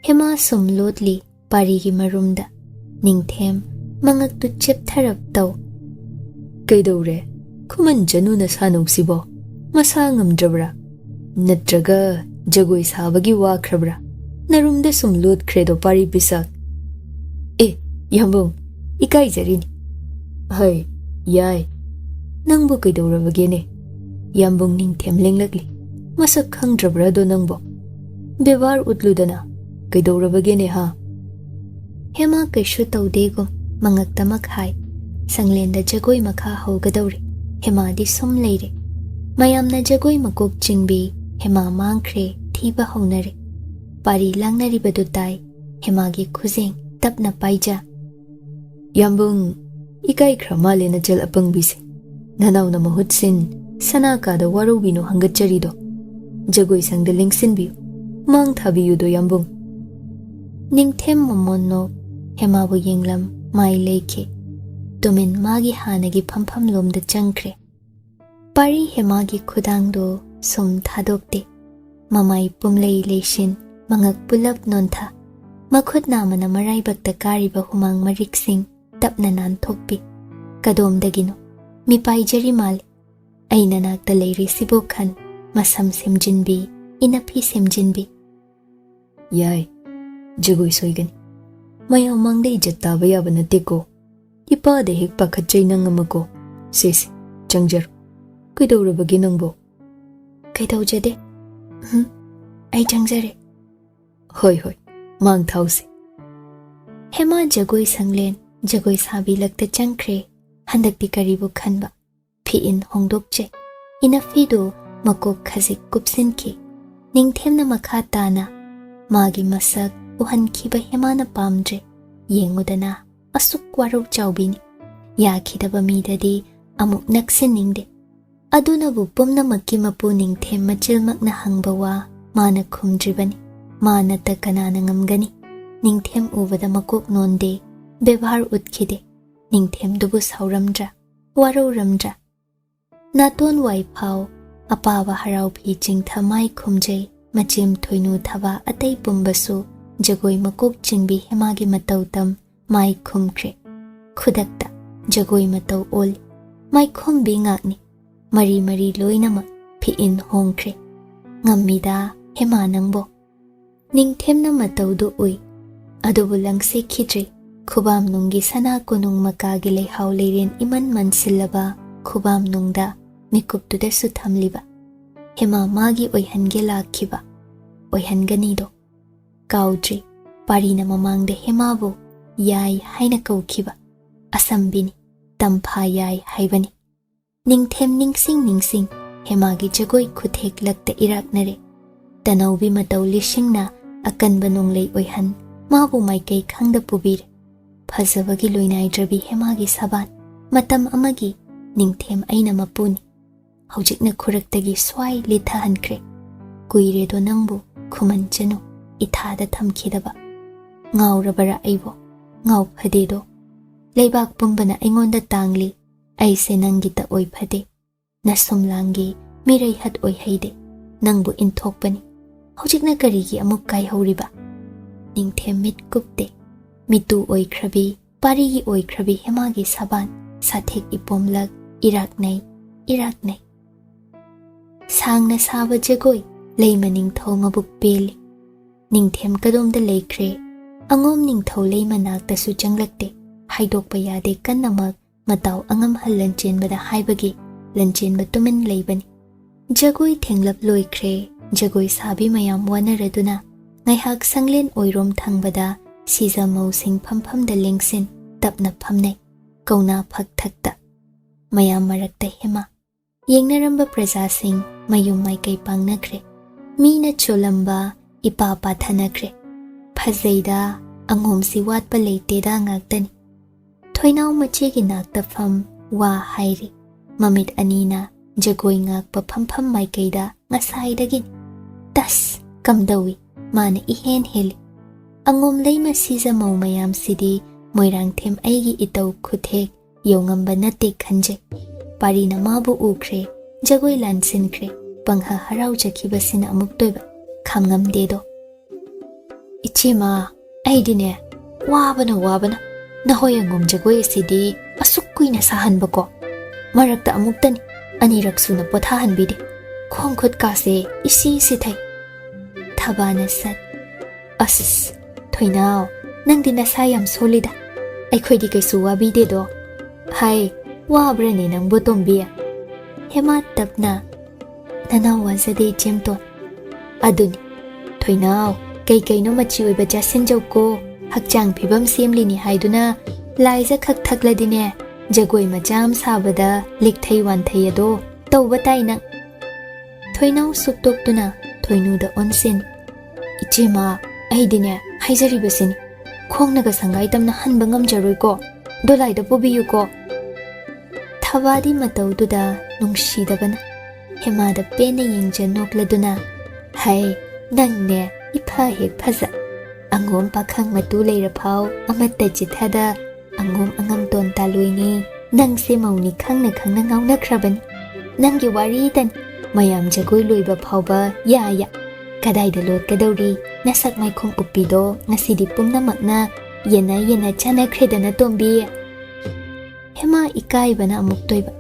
Hema sumlotli Parigi marumda Ningthem Mangagtu chip tharap taw Kaidawre Khuman Chanu na sanong sibo Masa ngamdrabra Natraga Jagoy sabagi wakrabra Narumda sumlot kredo pari bisak Yambong Ikai jarini Hay Yai Nangbo kaidawrabagene Yambong Ningthem lenglagli Masak khangdrabra do nangbo Bevar utludana Kaidawrabagene ha Hema kaishu tawdegum Mangagtamak hai Sanglenda jagoy makha hawgadawri Hema di sum leire Mayamna jagoy makok chingbi Hema mangkre thiba hawnare Pari langnaribadu tai Hema gi khuzeng tapna paija Yambong Ikai kramale na jal apang bisi Nanaw na mahutsin Sana kada warubino hanggat charido Jagoy sangda lingsin biyo Mang thabiyo do yambong Ningthem mamonno Hema bu yenglam mai leike Tumin magi hanagi phampham lomda changkre Pari Hema gi khudang do Sum thadokte Mamay pumlay leishin Mangag pulap nontha Makhut namana maray bagta kariba humang mariksing Tapna nanthokpi Kadom dagino Mipay jari mal Ay nanagta layri sibukhan masam semjinbi inapi semjinbi yai jagoi soigani mayam mangde ijat taba yaba nate ko ipa de hek pakhatjai nang amako sis changjar kaidawrabagi nangbo kaidawjade ai changjare hoi hoi mang thause hema jagoi sanglen jagoi sabi lakta changkre handakti karibu khanba phi in hongdokche inafi do makok khazik kupsinki ningthemna makha tana magi masak uhankhiba hemana pamdre yengudana asuk warau chawbini yakhidaba midadi amuk naksiningde adunabu pumnamakki mapu ningthem machilmakna hangbawa mana khumdribani mana ta kanana ngamgani ningthem ubada makok nonde bebhar utkhide ningthem dubu sauramdra warau ramdra naton wai phau apawa harau phi chingtha mai khumjai machim thoinu thaba atai pumbasu jagoi makok chingbi hemagi matautam mai khumkre khudakta jagoi matau ol mai khumbi ngakni mari mari loinama phi in hongkre ngammida hema nangbo ningthemna mataudu ui adubu langse khidre khubam nungi sana konung makagi leihau leiren iman mansilaba khubam nungda mikuptuda su thamliba hema magi oihange lakhiba oihanganido kaudri parina mamangde hema bo yai haina kaukhiba asambini tamfayai haibani ningthem ningsing hemagi jagoi khuthek lakta iraknare tanaubi matau lishingna akanba nonglei oihan mabu maikai khangda pubir phajabagi loinai drabi hemagi saban matam amagi ningthem aina mapuni hojikna khuraktagi swai litha hankre kuire do nangbu Khuman Chanu ithada thamkhidaba ngaurabara aibo ngau phade do leibak pumbana aingonda tangli aise nangita oi phade nasumlangi mirai hat oi haide nangbu inthokpani hojikna karigi amuk kai horiba ningthem mit kupte mitu oi khrabi parigi oi khrabi hemagi saban sathek ipomlak iraknai sangna saba jagoi leima ningthau mabuk peli ningthem kadomda leikre angom ningthau leima nakta su changlakte haidokpa yade kannamak matau angam hal Lanchenbada haibagi Lanchenba tumin leibani jagoi thenglap loikre jagoi sabi mayam wanaraduna ngaihak sanglen oirom thangbada siza mausing phamda lengsin tapna phamnai kauna phak thakta mayam marakta hema yengnaramba praja sing mayum maikai pangnakre mina cholamba ipa pathanakre phazeida angom si watpa leiteda ngaktani thoinau mache gi nakta pham wa hairi mamit anina jagoi ngakpa phampham maikaida ngasaidagin tas kamdawi mana ihen heli angom leima siza mau mayam sidi moirangthem aigi itau khuthek yongamba nate khanje parina mabu ukre jagoi lansinkre pangha harau jakhibasina amuk toiba khamngamde do ichima aidine wabana nahoy angom jagoi sidi asuk kuina sahanbako marakta amuktani anirak suna pothahanbide khongkhut kase isi sithai thabana sat as thoinau nangdi nasa yam solida aikhoi kaisu wabide do hai wabrane nang botombia hema tapna nana wazade chemto aduni thoinau kai no machi oiba jasinjau ko hakchang phibam semlini haiduna laija khak thakladine jagoi majam sabada likthai wanthai ado tawba taina thoinau suktoktuna thoinuda onsen ichema aidine haijari basini khongnaga sangai tamna hanba ngamjaroi ko dolaida pobiyu ko thabadi mataududa nungshidabana hemada pene yengja nokladuna hai nangne ipha hek phaza angom pakhang matu leira phau amatta chithada angom angam ton taluini nangse mauni khangna ngauna khrabani nanggi wari tan mayam jagoi loiba phauba ya kadaida lot kadawri nasak mai khong upido ngasidi pumnamakna yena chana khredana tombi hema ikai bana amuk toiba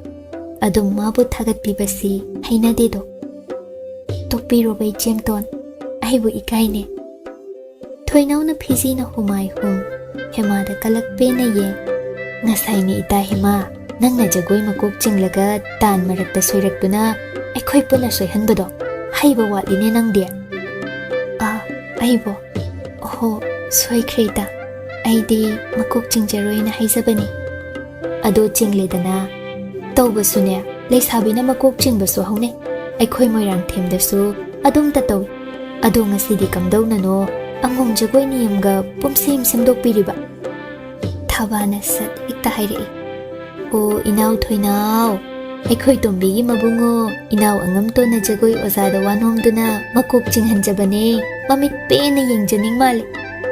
adum mabu thagat pibasi haina dedo tokpirobai chemton aibu ikaine thoinauna phizina humai hum hema da kalakpe na ye ngasai ni ita hema nangna jagoi makok chinglaga tan marakta soiraktuna aikhoi puna soihanbado haiba watline nangde aibo oho soikreta aidi makok chingjaroi na haizabani ado chingledana tawbasune leisabina makok chingbasu haune aikhoi moirang themdasu adum ta tawi ado ngasidi kamdaunano angom jagoi niyamga pumsim simdokpiriba thabana sat ikta hairei o inaw thoinaw aikhoi tombigi mabungo inaw angam to na jagoi ozada wanomduna makok chinghanjabane mamit pena yengjaning male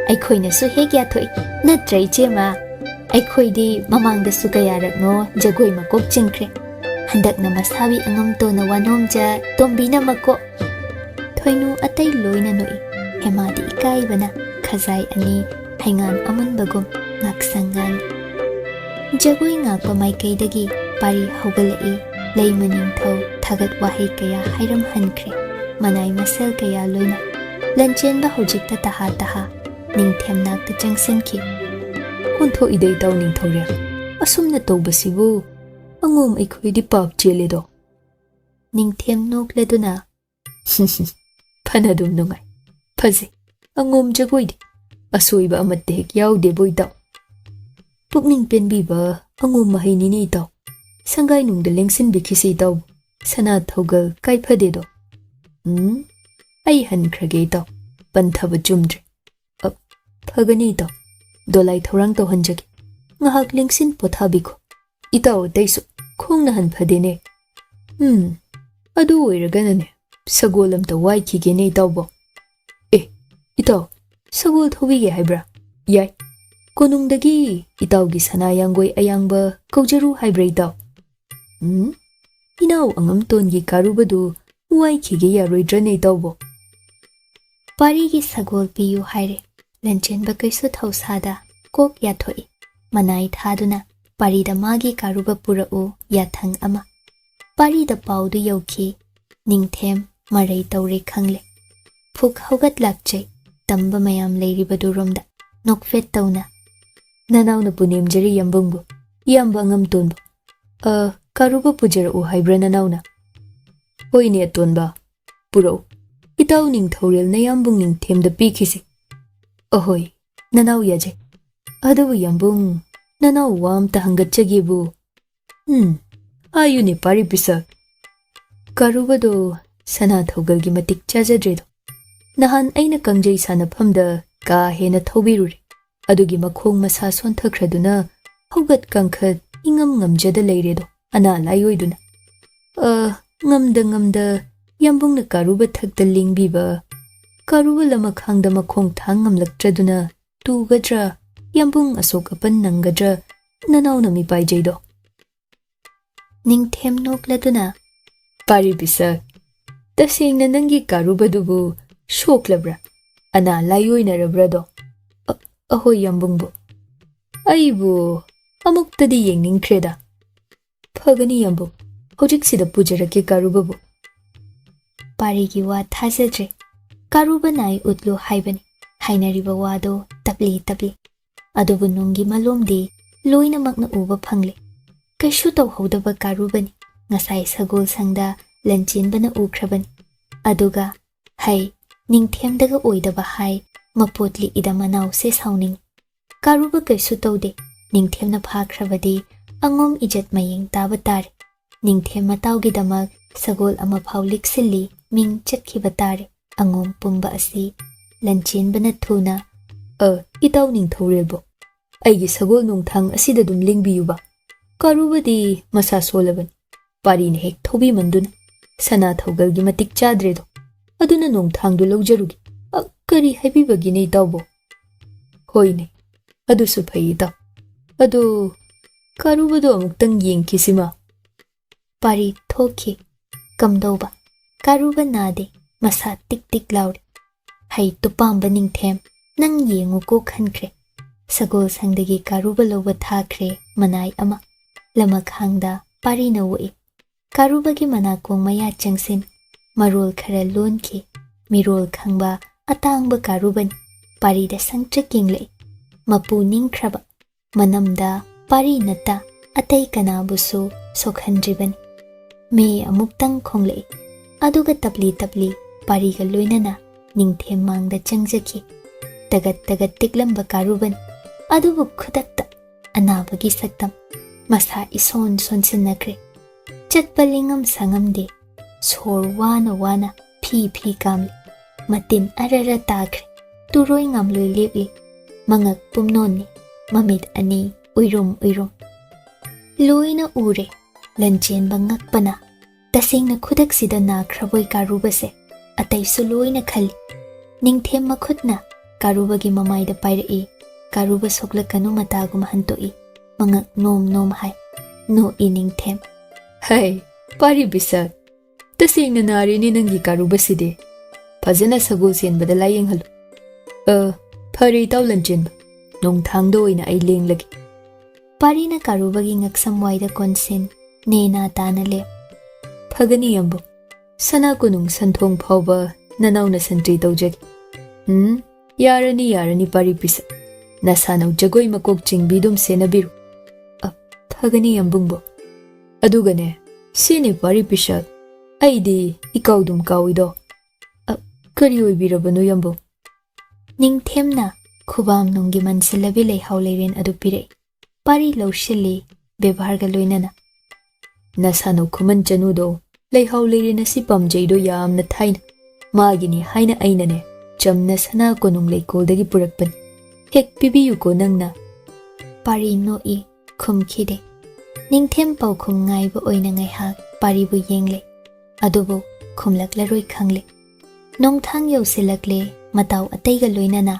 aikhoi na su hegya thoi natrai chema aikhoi di mamang da su kayarakno jagoi makok chingkre handak na masabi angam to na wanomja tombina mako thoinu atai loina noi hema di ikai bana khazai ani haingan amun bagum ngaksangang jagoi ngakpa maikaidagi pari haugalai leimaning thau thagat wahai kaya hairam hankre manai masel kaya loina Lanchenba hojikta taha Ningthemnak ta changsenki Kuntho idei taw ningthore asumna tawbasibu angom aikhoi di pap chele do Ningthem nokleduna Panadum nungai Phaze angom jagoi di asoiba amatte hek yaude boitaw Pukning penbiba angom mahini ni taw Sangai nungda lengsin bikisi taw Sana thogal kai phade do Ai hankrage taw Panthaba jumdre Phagani taw Dolai thorang taw hanjagi Ngahak lengsin pothabiko Itaw taisu khongna han phadene Adu oiraganane Sagolam ta wai khigene tawbo Itaw sagol thobige haibra Yai Konungdagi itawgi sana yanggoi ayangba kaujaru haibra itaw Inaw angam tongi karubadu wai khige yaroidrane tawbo Parigi sagol piyu haire Lanchenba kaisu thausada kok yathoi manai thaduna parida magi karuba pura'u yathang ama parida paudu yauki Ningthem marai tawre khangle phuk haugat lakchai tamba mayam leiribadu romda nokfet tawna Nanawna punemjari yambungbu yamba angam tonbu karuba pujara'u haibra nanawna Hoine atonba pura'u Itaw ningthorel na yambung Ningthemda pikisi Ahoy nanaw yaje Adabu yambung nanaw wam ta hangatchagibu Ayune pari pisak Karubado sana thogalgi matik chajadredo Nahan aina kangjay sanaphamda ka hena thobiruri Adugi makhong masa sonthakraduna Haugat kangkhat ingam ngamjada leiredo Ana layoiduna Ngamda Yambung na karuba thakta lingbiba Karuba lama khangda makhong thang ngamlaktraduna Tugadra Yambung asokapan nanggadra Nanaw na mipay jaydo Ningthem nokladuna Pari bisak Tasing na nangi karuba dubu Shoklabra Ana layoy na rabrado Ahoy yambungbo Aibu Amuktadi yengning kreda Phagani yambung Hojik sida pujarake karubabu Parigi wa thazadre Karuba nai utlu haibani Hainariba wado tabli Adubu nungi malomdi Loina makna uba phangle Kaishu tawhodaba karubani Ngasai sagol sangda Lanchenba na ukrabani Aduga Hai Ningthemdaga oidaba hai Mapotli idamanaw se sauning Karuba kaishu tawde Ningthemna phakrabadi Angom ijat mayeng taba tare Ningthem matawgi damak Sagol ama phaulik sili Ming chatkhiba tare Angom pumba asi Lanchenba na thuna Itaw ningthorelbo Aigi sagol nungthang asida dum lingbiyuba Karubadi masa solaban Pari na hek thobi manduna Sana thogalgi matik chadredo Aduna nungthangdu lawjarugi Kari haibibagi na itawbo Hoyne Adu supay itaw Adu Karubado amuktang yengkisima Pari thoki Kamdawba Karuba nade Masa tik lauri Hai tupamba Ningthem Nang yengu ko khankre Sagol sangdagi karuba loba thakre Manay ama Lamak hangda Pari na wai Karubagi manakong maya changsin ꯃꯔꯣꯜ ꯈꯔ ꯂꯣꯟꯈꯤ ꯃꯤꯔꯣꯜ ꯈꯪꯕ ꯑꯇꯥꯡꯕ ꯀꯥꯔꯨꯕꯅꯤ ꯄꯥꯔꯤꯗ ꯁꯪꯇ꯭ꯔꯤꯛ ꯌꯦꯡꯂꯛꯏ ꯃꯄꯨ ꯅꯤꯡꯈ꯭ꯔꯕ ꯃꯅꯝꯗ ꯄꯥꯔꯤ ꯅꯠꯇ ꯑꯇꯩ ꯀꯅꯥꯕꯨꯁꯨ ꯁꯣꯛꯍꯟꯗ꯭ꯔꯤꯕꯅꯤ ꯃꯦ ꯑꯃꯨꯛꯇꯪ ꯈꯣꯡꯂꯛꯏ ꯑꯗꯨꯒ ꯇꯞꯂꯤ ꯇꯞꯂꯤ ꯄꯥꯔꯤꯒ ꯂꯣꯏꯅꯅ ꯅꯤꯡꯊꯦꯝ ꯃꯥꯡꯗ ꯆꯪꯖꯈꯤ ꯇꯒꯠ ꯇꯒꯠ ꯇꯦꯛꯂꯝꯕ ꯀꯥꯔꯨꯕꯅꯤ ꯑꯗꯨꯕꯨ ꯈꯨꯗꯛꯇ ꯑꯅꯥꯕꯒꯤ ꯁꯛꯇꯝ ꯃꯁꯥ ꯏꯁꯣꯟ ꯁꯣꯟꯁꯤꯟꯅꯈ꯭ꯔꯦ ꯆꯠꯄ ꯂꯦꯡꯉꯝ ꯁꯥꯉꯝꯗꯦ ꯁꯣꯔ ꯋꯥꯅ ꯋꯥꯅ ꯐꯤ ꯐꯤ ꯀꯥꯝꯂꯤ ꯃꯇꯤꯟ ꯑꯔꯔ ꯇꯥꯈ꯭ꯔꯦ ꯇꯨꯔꯣꯏ ꯉꯥꯝꯂꯣꯏ ꯂꯦꯞꯂꯤ ꯃꯉꯛ ꯄꯨꯝꯅꯣꯟꯅꯤ ꯃꯃꯤꯠ ꯑꯅꯤ ꯎꯏꯔꯨꯝ ꯎꯏꯔꯨꯝ ꯂꯣꯏꯅ ꯎꯔꯦ ꯂꯟꯆꯦꯟꯕ ꯉꯛꯄꯅ ꯇꯁꯦꯡꯅ ꯈꯨꯗꯛꯁꯤꯗ ꯅꯥꯈ꯭ꯔꯕꯣꯏ ꯀꯥꯔꯨꯕꯁꯦ ꯑꯇꯩꯁꯨ ꯂꯣꯏꯅ ꯈꯜꯂꯤ ꯅꯤꯡꯊꯦꯝ ꯃꯈꯨꯠꯅ ꯀꯥꯔꯨꯕꯒꯤ ꯃꯃꯥꯏꯗ ꯄꯥꯏꯔꯛꯏ ꯀꯥꯔꯨꯕ ꯁꯣꯛꯂꯛꯀꯅꯨ ꯃꯇꯥꯒꯨꯝ ꯍꯟꯇꯣꯛꯏ ꯃꯉꯛ ꯅꯣꯝ ꯅꯣꯝ ꯍꯥꯏ ꯅꯣꯛꯏ ꯅꯤꯡꯊꯦꯝ ꯍꯩ ꯄꯥꯔꯤ ꯕꯤꯁꯛ ꯇꯁꯦꯡꯅ ꯅꯥꯔꯦꯅꯦ ꯅꯪꯒꯤ ꯀꯥꯔꯨꯕꯁꯤꯗꯤ ꯐꯖꯅ ꯁꯒꯣꯜ ꯁꯦꯟꯕꯗ ꯂꯥꯌꯦꯡꯍꯜꯂꯨ ꯐꯔꯦ ꯏꯇꯥꯎ ꯂꯟꯆꯦꯟꯕ ꯅꯣꯡꯊꯥꯡꯗ ꯑꯣꯏꯅ ꯑꯩ ꯂꯦꯡꯂꯒꯦ ꯄꯥꯔꯤꯅ ꯀꯥꯔꯨꯕꯒꯤ ꯉꯛꯁꯝ ꯋꯥꯏꯗ ꯀꯣꯟꯁꯤꯟ ꯅꯦꯅꯥ ꯇꯥꯅ ꯂꯦꯞ ꯐꯒꯅꯤ ꯌꯥꯝꯕꯨ ꯁꯅꯥ ꯀꯣꯅꯨꯡ ꯁꯟꯊꯣꯡ ꯐꯥꯎꯕ ꯅꯅꯥꯎꯅ ꯁꯟꯇ꯭ꯔꯤ ꯇꯧꯖꯒꯦ ꯌꯥꯔꯅꯤ ꯌꯥꯔꯅꯤ ꯄꯥꯔꯤ ꯕꯤꯁꯛ ꯅꯁꯥꯅꯧ ꯖꯒꯣꯏ ꯃꯀꯣꯛ ꯆꯤꯡꯕꯤꯗꯨꯝ ꯁꯦꯟꯅꯕꯤꯔꯨ ꯐꯒꯅꯤ ꯌꯥꯝꯕꯨꯡꯕꯣ ꯑꯗꯨꯒꯅꯦ ꯁꯤꯅꯦ ꯄꯥꯔꯤ ꯕꯤꯁꯛ ꯑꯩꯗꯤ ꯏꯀꯥꯎꯗꯨꯝ ꯀꯥꯎꯏꯗꯣ ꯀꯔꯤ ꯑꯣꯏꯕꯤꯔꯕꯅꯣ ꯌꯥꯝꯕꯨ ꯅꯤꯡꯊꯦꯝꯅ ꯈꯨꯕꯥꯝ ꯅꯨꯡꯒꯤ ꯃꯟꯁꯤꯜꯂꯕꯤ ꯂꯩꯍꯥꯎ ꯂꯩꯔꯦꯟ ꯑꯗꯨ ꯄꯤꯔꯛꯏ ꯄꯥꯔꯤ ꯂꯧꯁꯤꯜꯂꯤ ꯕꯦꯕꯥꯔꯒ ꯂꯣꯏꯅꯅ ꯅꯁꯥꯅꯧ ꯈꯨꯃꯟ ꯆꯅꯨꯗꯣ ꯂꯩꯍꯥꯎ ꯂꯩꯔꯦꯟ ꯑꯁꯤ ꯄꯥꯝꯖꯩꯗꯣ ꯌꯥꯝꯅ ꯊꯥꯏꯅ ꯃꯥꯒꯤꯅꯤ ꯍꯥꯏꯅ ꯑꯩꯅꯅꯦ ꯆꯝꯅ ꯁꯅꯥ ꯀꯣꯅꯨꯡ ꯂꯩꯀꯣꯜꯗꯒꯤ ꯄꯨꯔꯛꯄꯅꯤ ꯍꯦꯛ ꯄꯤꯕꯤꯌꯨꯀꯣ ꯅꯪꯅ ꯄꯥꯔꯤ ꯅꯣꯛꯏ ꯈꯨꯝꯈꯤꯗꯦ ꯅꯤꯡꯊꯦꯝ ꯄꯥꯎꯈꯨꯝ ꯉꯥꯏꯕ ꯑꯣꯏꯅ ꯉꯥꯏꯍꯥꯛ ꯄꯥꯔꯤꯕꯨ ꯌꯦꯡꯂꯦ ꯑꯗꯨꯕꯨ ꯈꯨꯝꯂꯛꯂꯔꯣꯏ ꯈꯪꯂꯦ ꯅꯣꯡꯊꯥꯡ ꯌꯧꯁꯤꯜꯂꯛꯂꯦ ꯃꯇꯥꯎ ꯑꯇꯩꯒ ꯂꯣꯏꯅꯅ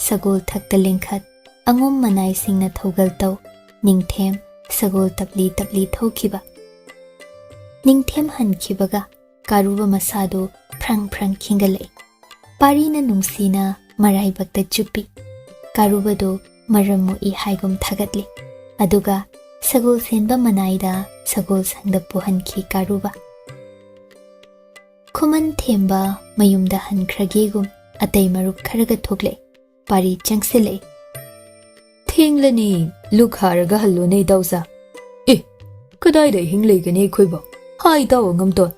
ꯁꯒꯣꯜ ꯊꯛꯇ ꯂꯦꯡꯈꯠ ꯑꯉꯣꯝ ꯃꯅꯥꯏꯁꯤꯡꯅ ꯊꯧꯒꯜ ꯇꯧ ꯅꯤꯡꯊꯦꯝ ꯁꯒꯣꯜ ꯇꯞꯂꯤ ꯇꯞꯂꯤ ꯊꯧꯈꯤꯕ ꯅꯤꯡꯊꯦꯝ ꯍꯟꯈꯤꯕꯒ ꯀꯥꯔꯨꯕ ꯃꯁꯥꯗꯨ ꯐ꯭ꯔꯪ ꯐ꯭ꯔꯪ ꯈꯤꯡꯒꯠꯂꯛꯏ ꯄꯥꯔꯤꯅ ꯅꯨꯡꯁꯤꯅ ꯃꯔꯥꯏꯕꯛꯇ ꯆꯨꯞꯄꯤ ꯀꯥꯔꯨꯕꯗꯨ ꯃꯔꯝ ꯃꯣꯛꯏ ꯍꯥꯏꯒꯨꯝ ꯊꯥꯒꯠꯂꯤ ꯑꯗꯨꯒ ꯁꯒꯣꯜ ꯁꯦꯟꯕ ꯃꯅꯥꯏꯗ ꯁꯒꯣꯜ ꯁꯪꯗ ꯄꯨꯍꯟꯈꯤ ꯀꯥꯔꯨꯕ ꯈꯨꯃꯟ ꯊꯦꯝꯕ ꯃꯌꯨꯝꯗ ꯍꯟꯈ꯭ꯔꯒꯦꯒꯨꯝ ꯑꯇꯩ ꯃꯔꯨꯞ ꯈꯔꯒ ꯊꯣꯛꯂꯛꯏ ꯄꯥꯔꯤ ꯆꯪꯁꯤꯜꯂꯛꯏ ꯊꯦꯡꯂꯅꯤ ꯂꯨꯛ ꯍꯥꯔꯒ ꯍꯜꯂꯣꯅꯦ ꯏꯇꯥꯎꯖꯥ ꯀꯗꯥꯏꯗ ꯑꯍꯤꯡ ꯂꯩꯒꯅꯤ ꯑꯩꯈꯣꯏꯕꯣ ꯍꯥꯏ ꯏꯇꯥꯎ ꯑꯉꯝꯇꯣꯟ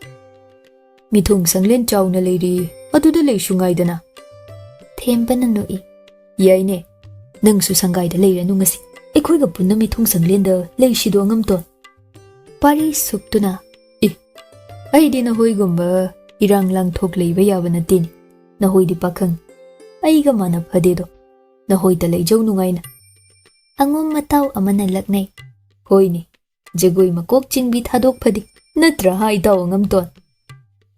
ꯃꯤꯊꯨꯡ ꯁꯪꯂꯦꯟ ꯆꯥꯎꯅ ꯂꯩꯔꯤ ꯑꯗꯨꯗ ꯂꯩꯁꯨ ꯉꯥꯏꯗꯅ ꯊꯦꯝꯕꯅ ꯅꯣꯛꯏ ꯌꯥꯏꯅꯦ ꯅꯪꯁꯨ ꯁꯪꯒꯥꯏꯗ ꯂꯩꯔꯅꯨ ꯉꯁꯤ ꯑꯩꯈꯣꯏꯒ ꯄꯨꯟꯅ ꯃꯤꯊꯨꯡ ꯁꯪꯂꯦꯟꯗ ꯂꯩꯁꯤꯗꯣ ꯑꯉꯝꯇꯣꯟ ꯄꯥꯔꯤ ꯁꯨꯛꯇꯨꯅ ꯑꯩꯗꯤ ꯅꯍꯣꯏꯒꯨꯝꯕ ꯏꯔꯥꯡ ꯂꯥꯡꯊꯣꯛ ꯂꯩꯕ ꯌꯥꯕ ꯅꯠꯇꯦꯅꯤ ꯅꯍꯣꯏꯗꯤ ꯄꯥꯈꯪ ꯑꯩꯒ ꯃꯥꯟꯅ ꯐꯗꯦꯗꯣ ꯅꯍꯣꯏꯗ ꯂꯩꯖꯧ ꯅꯨꯡꯉꯥꯏꯅ ꯑꯉꯣꯝ ꯃꯇꯥꯎ ꯑꯃꯅ ꯂꯛꯅꯩ ꯍꯣꯏꯅꯦ ꯖꯒꯣꯏ ꯃꯀꯣꯛ ꯆꯤꯡꯕꯤ ꯊꯥꯗꯣꯛꯐꯗꯤ ꯅꯠꯇ꯭ꯔ ꯍꯥ ꯏꯇꯥꯎ ꯑꯉꯝꯇꯣꯟ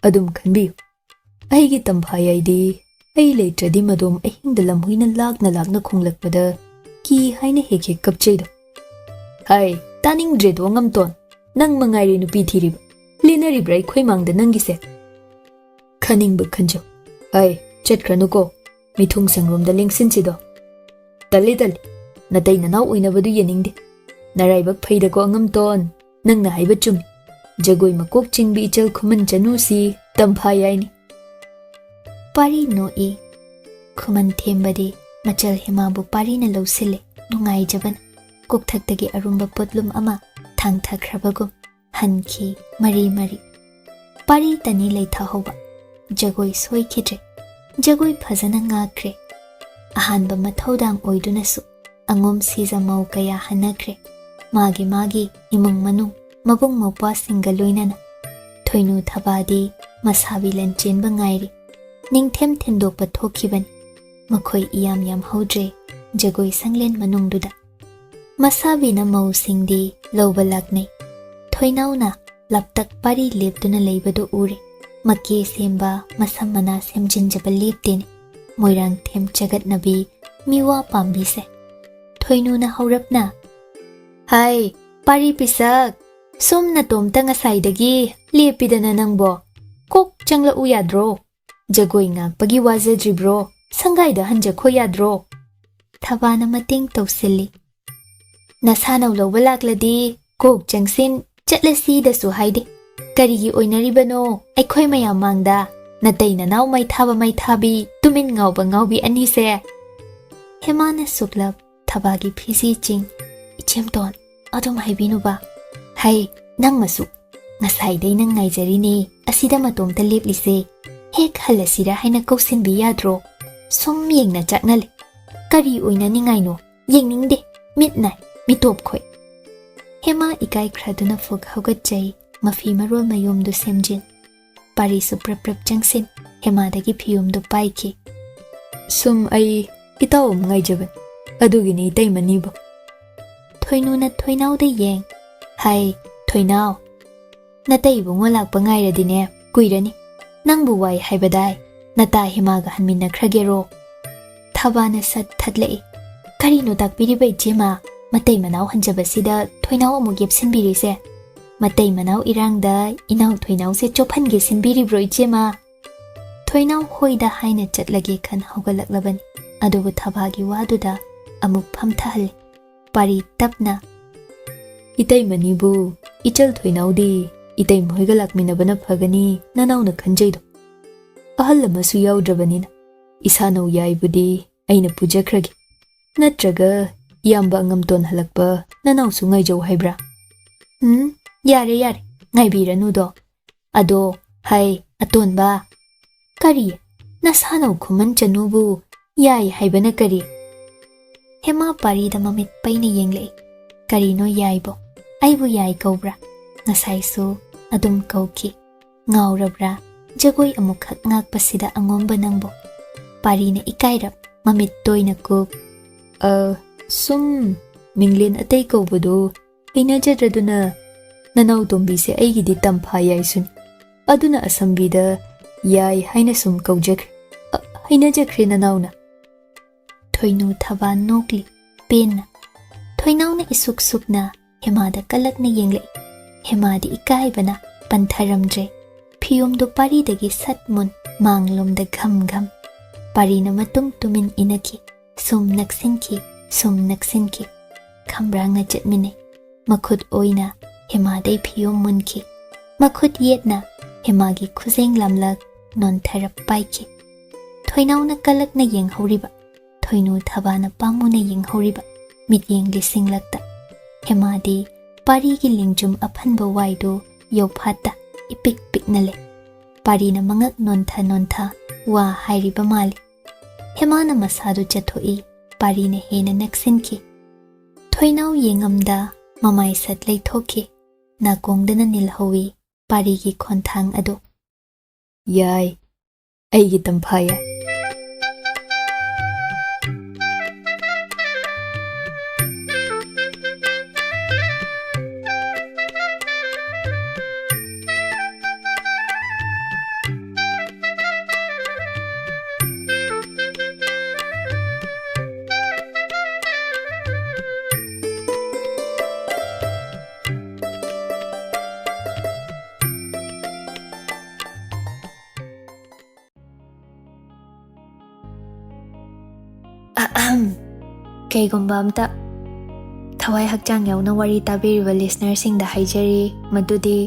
ꯑꯗꯨꯝ ꯈꯟꯕꯤꯌꯨ ꯑꯩꯒꯤ ꯇꯝꯐꯥꯌꯥꯏꯗꯤ ꯑꯩ ꯂꯩꯇ꯭ꯔꯗꯤ ꯃꯗꯣꯝ ꯑꯍꯤꯡꯗ ꯂꯝꯍꯨꯏꯅ ꯂꯥꯛꯅ ꯂꯥꯛꯅ ꯈꯣꯡꯂꯛꯄꯗ ꯀꯤ ꯍꯥꯏꯅ ꯍꯦꯛ ꯍꯦꯛ ꯀꯞꯆꯩꯗꯣ ꯍꯥꯏ ꯇꯥꯅꯤꯡꯗ꯭ꯔꯦꯗꯣ ꯑꯉꯝꯇꯣꯟ ꯅꯪ ꯃꯉꯥꯏꯔꯦ ꯅꯨꯄꯤ ꯊꯤꯔꯤꯕ ꯂꯦꯟꯅꯔꯤꯕ꯭ꯔꯥ ꯑꯩꯈꯣꯏ ꯃꯥꯡꯗ ꯅꯪꯒꯤꯁꯦ ꯈꯟꯅꯤꯡꯕ ꯈꯟꯖꯧ ꯍꯥꯏ ꯆꯠꯈ꯭ꯔꯅꯨꯀꯣ ꯃꯤꯊꯨꯡ ꯁꯪꯔꯣꯝꯗ ꯂꯦꯡꯁꯤꯟꯁꯤꯗꯣ ꯇꯜꯂꯤ ꯇꯜꯂꯤ ꯅꯇꯩ ꯅꯅꯥꯎ ꯑꯣꯏꯅꯕꯗꯨ ꯌꯦꯡꯅꯤꯡꯗꯦ ꯅꯔꯥꯏꯕꯛ ꯐꯩꯗꯀꯣ ꯑꯉꯝꯇꯣꯟ ꯅꯪꯅ ꯍꯥꯏꯕ ꯆꯨꯝꯃꯤ ꯖꯒꯣꯏ ꯃꯀꯣꯛ ꯆꯤꯡꯕꯤ ꯏꯆꯜ ꯈꯨꯃꯟ ꯆꯅꯨꯁꯤ ꯇꯝꯐꯥꯌꯥꯏꯅꯤ ꯄꯥꯔꯤ ꯅꯣꯛꯏ ꯈꯨꯃꯟ ꯊꯦꯝꯕꯗꯤ ꯃꯆꯜ ꯍꯦꯃꯥꯕꯨ ꯄꯥꯔꯤꯅ ꯂꯧꯁꯤꯜꯂꯦ ꯅꯨꯡꯉꯥꯏꯖꯕꯅ ꯀꯣꯛꯊꯛꯇꯒꯤ ꯑꯔꯨꯝꯕ ꯄꯣꯠꯂꯨꯝ ꯑꯃ ꯊꯥꯡꯊꯈ꯭ꯔꯕꯒꯨꯝ ꯍꯟꯈꯤ ꯃꯔꯤ ꯃꯔꯤ ꯄꯥꯔꯤ ꯇꯅꯤ ꯂꯩꯊꯍꯧꯕ ꯖꯒꯣꯏ ꯁꯣꯏꯈꯤꯗ꯭ꯔꯦ ꯖꯒꯣꯏ ꯐꯖꯅ ꯉꯥꯛꯈ꯭ꯔꯦ ꯑꯍꯥꯟꯕ ꯃꯊꯧꯗꯥꯡ ꯑꯣꯏꯗꯨꯅꯁꯨ ꯑꯉꯣꯝ ꯁꯤꯖꯃꯧ ꯀꯌꯥ ꯍꯟꯅꯈ꯭ꯔꯦ ꯃꯥꯒꯤ ꯃꯥꯒꯤ ꯏꯃꯨꯡ ꯃꯅꯨꯡ ꯃꯕꯨꯡ ꯃꯧꯄ꯭ꯋꯥꯁꯤꯡꯒ ꯂꯣꯏꯅꯅ ꯊꯣꯏꯅꯨ ꯊꯕꯥꯗꯤ ꯃꯁꯥꯕꯤ ꯂꯟꯆꯦꯟꯕ ꯉꯥꯏꯔꯤ ꯅꯤꯡꯊꯦꯝ ꯊꯤꯟꯗꯣꯛꯄ ꯊꯣꯛꯈꯤꯕꯅꯤ ꯃꯈꯣꯏ ꯏꯌꯥꯝ ꯌꯥꯝ ꯍꯧꯗ꯭ꯔꯦ ꯖꯒꯣꯏ ꯁꯪꯂꯦꯟ ꯃꯅꯨꯡꯗꯨꯗ ꯃꯁꯥꯕꯤꯅ ꯃꯧꯁꯤꯡꯗꯤ ꯂꯧꯕ ꯂꯥꯛꯅꯩ ꯊꯣꯏꯅꯥꯎꯅ ꯂꯞꯇꯛ ꯄꯥꯔꯤ ꯂꯦꯞꯇꯨꯅ ꯂꯩꯕꯗꯨ ꯎꯔꯦ ꯃꯀꯦ ꯁꯦꯝꯕ ꯃꯁꯝ ꯃꯅꯥ ꯁꯦꯝꯖꯤꯟꯖꯕ ꯂꯦꯞꯇꯦꯅꯦ ꯃꯣꯏꯔꯥꯡꯊꯦꯝ ꯆꯒꯠꯅꯕꯤ ꯃꯤꯋꯥ ꯄꯥꯝꯕꯤꯁꯦ ꯊꯣꯏꯅꯨꯅ ꯍꯧꯔꯞꯅ ꯍꯥꯏ ꯄꯥꯔꯤ ꯄꯤꯁꯛ ꯁꯣꯝ ꯅꯇꯣꯝꯇ ꯉꯁꯥꯏꯗꯒꯤ ꯂꯦꯞꯄꯤꯗꯅ ꯅꯪꯕꯣ ꯀꯣꯛ ꯆꯪꯂꯛꯎ ꯌꯥꯗ꯭ꯔꯣ ꯖꯒꯣꯏ ꯉꯥꯛꯄꯒꯤ ꯋꯥꯖꯗ꯭ꯔꯤꯕ꯭ꯔꯣ ꯁꯪꯒꯥꯏꯗ ꯍꯟꯖꯈꯣ ꯌꯥꯗ꯭ꯔꯣ ꯊꯕꯥꯅ ꯃꯇꯦꯡ ꯇꯧꯁꯤꯜꯂꯤ ꯅꯁꯥꯅꯧ ꯂꯧꯕ ꯂꯥꯛꯂꯗꯤ ꯀꯣꯛ ꯆꯪꯁꯤꯟ ꯆꯠꯂꯁꯤꯗꯁꯨ ꯍꯥꯏꯗꯦ ꯀꯔꯤꯒꯤ ꯑꯣꯏꯅꯔꯤꯕꯅꯣ ꯑꯩꯈꯣꯏ ꯃꯌꯥꯝ ꯃꯥꯡꯗ ꯅꯇꯩ ꯅꯅꯥꯎ ꯃꯩ ꯊꯥꯕ ꯃꯩ ꯊꯥꯕꯤ ꯇꯨꯃꯤꯟ ꯉꯥꯎꯕ ꯉꯥꯎꯕꯤ ꯑꯅꯤꯁꯦ ꯍꯦꯃꯥꯅ ꯁꯨꯛꯂꯞ ꯊꯕꯥꯒꯤ ꯐꯤꯁꯤ ꯆꯤꯡ ꯏꯆꯦꯝꯇꯣꯟ ꯑꯗꯨꯝ ꯍꯥꯏꯕꯤꯅꯨꯕ ꯍꯩ ꯅꯪꯃꯁꯨ ꯉꯁꯥꯏꯗꯩ ꯅꯪ ꯉꯥꯏꯖꯔꯤꯅꯦ ꯑꯁꯤꯗ ꯃꯇꯣꯝꯇ ꯂꯦꯞꯂꯤꯁꯦ ꯍꯦꯛ ꯍꯜꯂꯁꯤꯔ ꯍꯥꯏꯅ ꯀꯧꯁꯤꯟꯕꯤ ꯌꯥꯗ꯭ꯔꯣ ꯁꯨꯝ ꯌꯦꯡꯅ ꯆꯠꯅꯂꯦ ꯀꯔꯤ ꯑꯣꯏꯅꯅꯤꯡꯉꯥꯏꯅꯣ ꯌꯦꯡꯅꯤꯡꯗꯦ ꯃꯤꯠ ꯅꯥꯏ ꯃꯤꯇꯣꯞ ꯈꯣꯏ ꯍꯦꯃꯥ ꯏꯀꯥꯏꯈ꯭ꯔꯗꯨꯅ ꯐꯨꯛ ꯍꯧꯒꯠꯆꯩ ꯃꯐꯤ ꯃꯔꯣꯜ ꯃꯌꯨꯝꯗꯨ ꯁꯦꯝꯖꯤꯟ ꯄꯥꯔꯤꯁꯨ ꯄ꯭ꯔꯞ ꯄ꯭ꯔꯞ ꯆꯪꯁꯤꯟ ꯍꯦꯃꯥꯗꯒꯤ ꯐꯤꯌꯨꯝꯗꯨ ꯄꯥꯏꯈꯤ ꯁꯨꯝ ꯑꯩ ꯏꯇꯥꯎ ꯑꯃ ꯉꯥꯏꯖꯕꯅꯤ ꯑꯗꯨꯒꯤꯅꯤ ꯏꯇꯩꯃꯅꯤꯕꯨ ꯊꯣꯏꯅꯨꯅ ꯊꯣꯏꯅꯥꯎꯗ ꯌꯦꯡ ꯍꯥꯏ ꯊꯣꯏꯅꯥꯎ ꯅꯇꯩ ꯏꯕꯨꯡꯉꯣ ꯂꯥꯛꯄ ꯉꯥꯏꯔꯗꯤꯅꯦ ꯀꯨꯏꯔꯅꯤ ꯅꯪꯕꯨ ꯋꯥꯏ ꯍꯥꯏꯕꯗꯥꯏ ꯅꯇꯥ ꯍꯦꯃꯥꯒ ꯍꯟꯃꯤꯟꯅꯈ꯭ꯔꯒꯦꯔꯣ ꯊꯕꯥꯅ ꯁꯠ ꯊꯠꯂꯛꯏ ꯀꯔꯤꯅꯣ ꯇꯥꯛꯄꯤꯔꯤꯕ ꯏꯆꯦꯃ ꯃꯇꯩ ꯃꯅꯥꯎ ꯍꯟꯖꯕꯁꯤꯗ ꯊꯣꯏꯅꯥꯎ ꯑꯃꯨꯛ ꯌꯦꯞꯁꯤꯟꯕꯤꯔꯤꯁꯦ ꯃꯇꯩ ꯃꯅꯥꯎ ꯏꯔꯥꯡꯗ ꯏꯅꯥꯎ ꯊꯣꯏꯅꯥꯎꯁꯦ ꯆꯣꯞꯍꯟꯒꯦ ꯁꯤꯟꯕꯤꯔꯤꯕ꯭ꯔꯣ ꯏꯆꯦꯃ ꯊꯣꯏꯅꯥꯎ ꯍꯣꯏꯗ ꯍꯥꯏꯅ ꯆꯠꯂꯒꯦ ꯈꯟ ꯍꯧꯒꯠꯂꯛꯂꯕꯅꯤ ꯑꯗꯨꯕꯨ ꯊꯕꯥꯒꯤ ꯋꯥꯗꯨꯗ ꯑꯃꯨꯛ ꯐꯝꯊꯍꯜꯂꯤ ꯄꯥꯔꯤ ꯇꯞꯅ 이때이만이부 이철 토이나우디 이때이 모이가 락미나바나 파가니 나나우나 간제이도 아할라마수 야우드라바니나 이사나우 야이부디 아이나 부자크라기 나트라가 이암바 앙암돈 할락바 나나우수 nga이자우 하이브라 야레 야레 nga이비라누도 아도 하이 아톤바 까리 나사나우 쿠만 차누부 야이 하이바나 까리 हेमा पारीदा ममित पैना येंगले करीनो याइबो आइबो याइ कौब्रा ngसाइसु अदुम कौकी ngौरब्रा Jagoi अमुखक ngakpasida angomba nangbo parina ikairap mamit toina kuk sum minglin atay kaubodo inajadraduna nanaw tombise aigidi Tamfayai sun aduna asambida yai haina sum kaujakre hainajakre nanawna थोइनु थबा नोकली पेन्ना थोइनाउना इसुक सुकना हेमादा कलकना येंगले हेमादी इकाइबना पंथरमद्रे फियुमदो पारीदगी सतमुन मांगलोमदा घम घम पारीना मतुम तुमिन इनकी सुम नक्सिनकी खमरांगा चटमिने मखुद ओइना हेमादै फियुम मुनकी मखुद येतना हेमागी खुजेंग लामलक नोनथरप पाइकी थोइनाउना कलकना येंगहौरिबा थोइनु थबाना पामुना येंगहौरिबा मित्येंग लिसिंगलक्ता हेमादी पारीगी लिंगजुम अफनबा वाइदो योफाता इपिक पिकनले पारीना मंगक नोन्था वा हाइरिबा माली हेमाना मसादु चथोई पारीना हेना नक्सिनकी थोइनाउ येंगमदा ममाई सत लैथोकी नाकोंगदना निलहौई पारीगी खोंथांग अदो याई अैगी Tamfayai कईगुम्बा अमता थवाई हक्चांग यावना वारी ताबीरिबा लिसनर सिंगदा हाइजरी मदुदी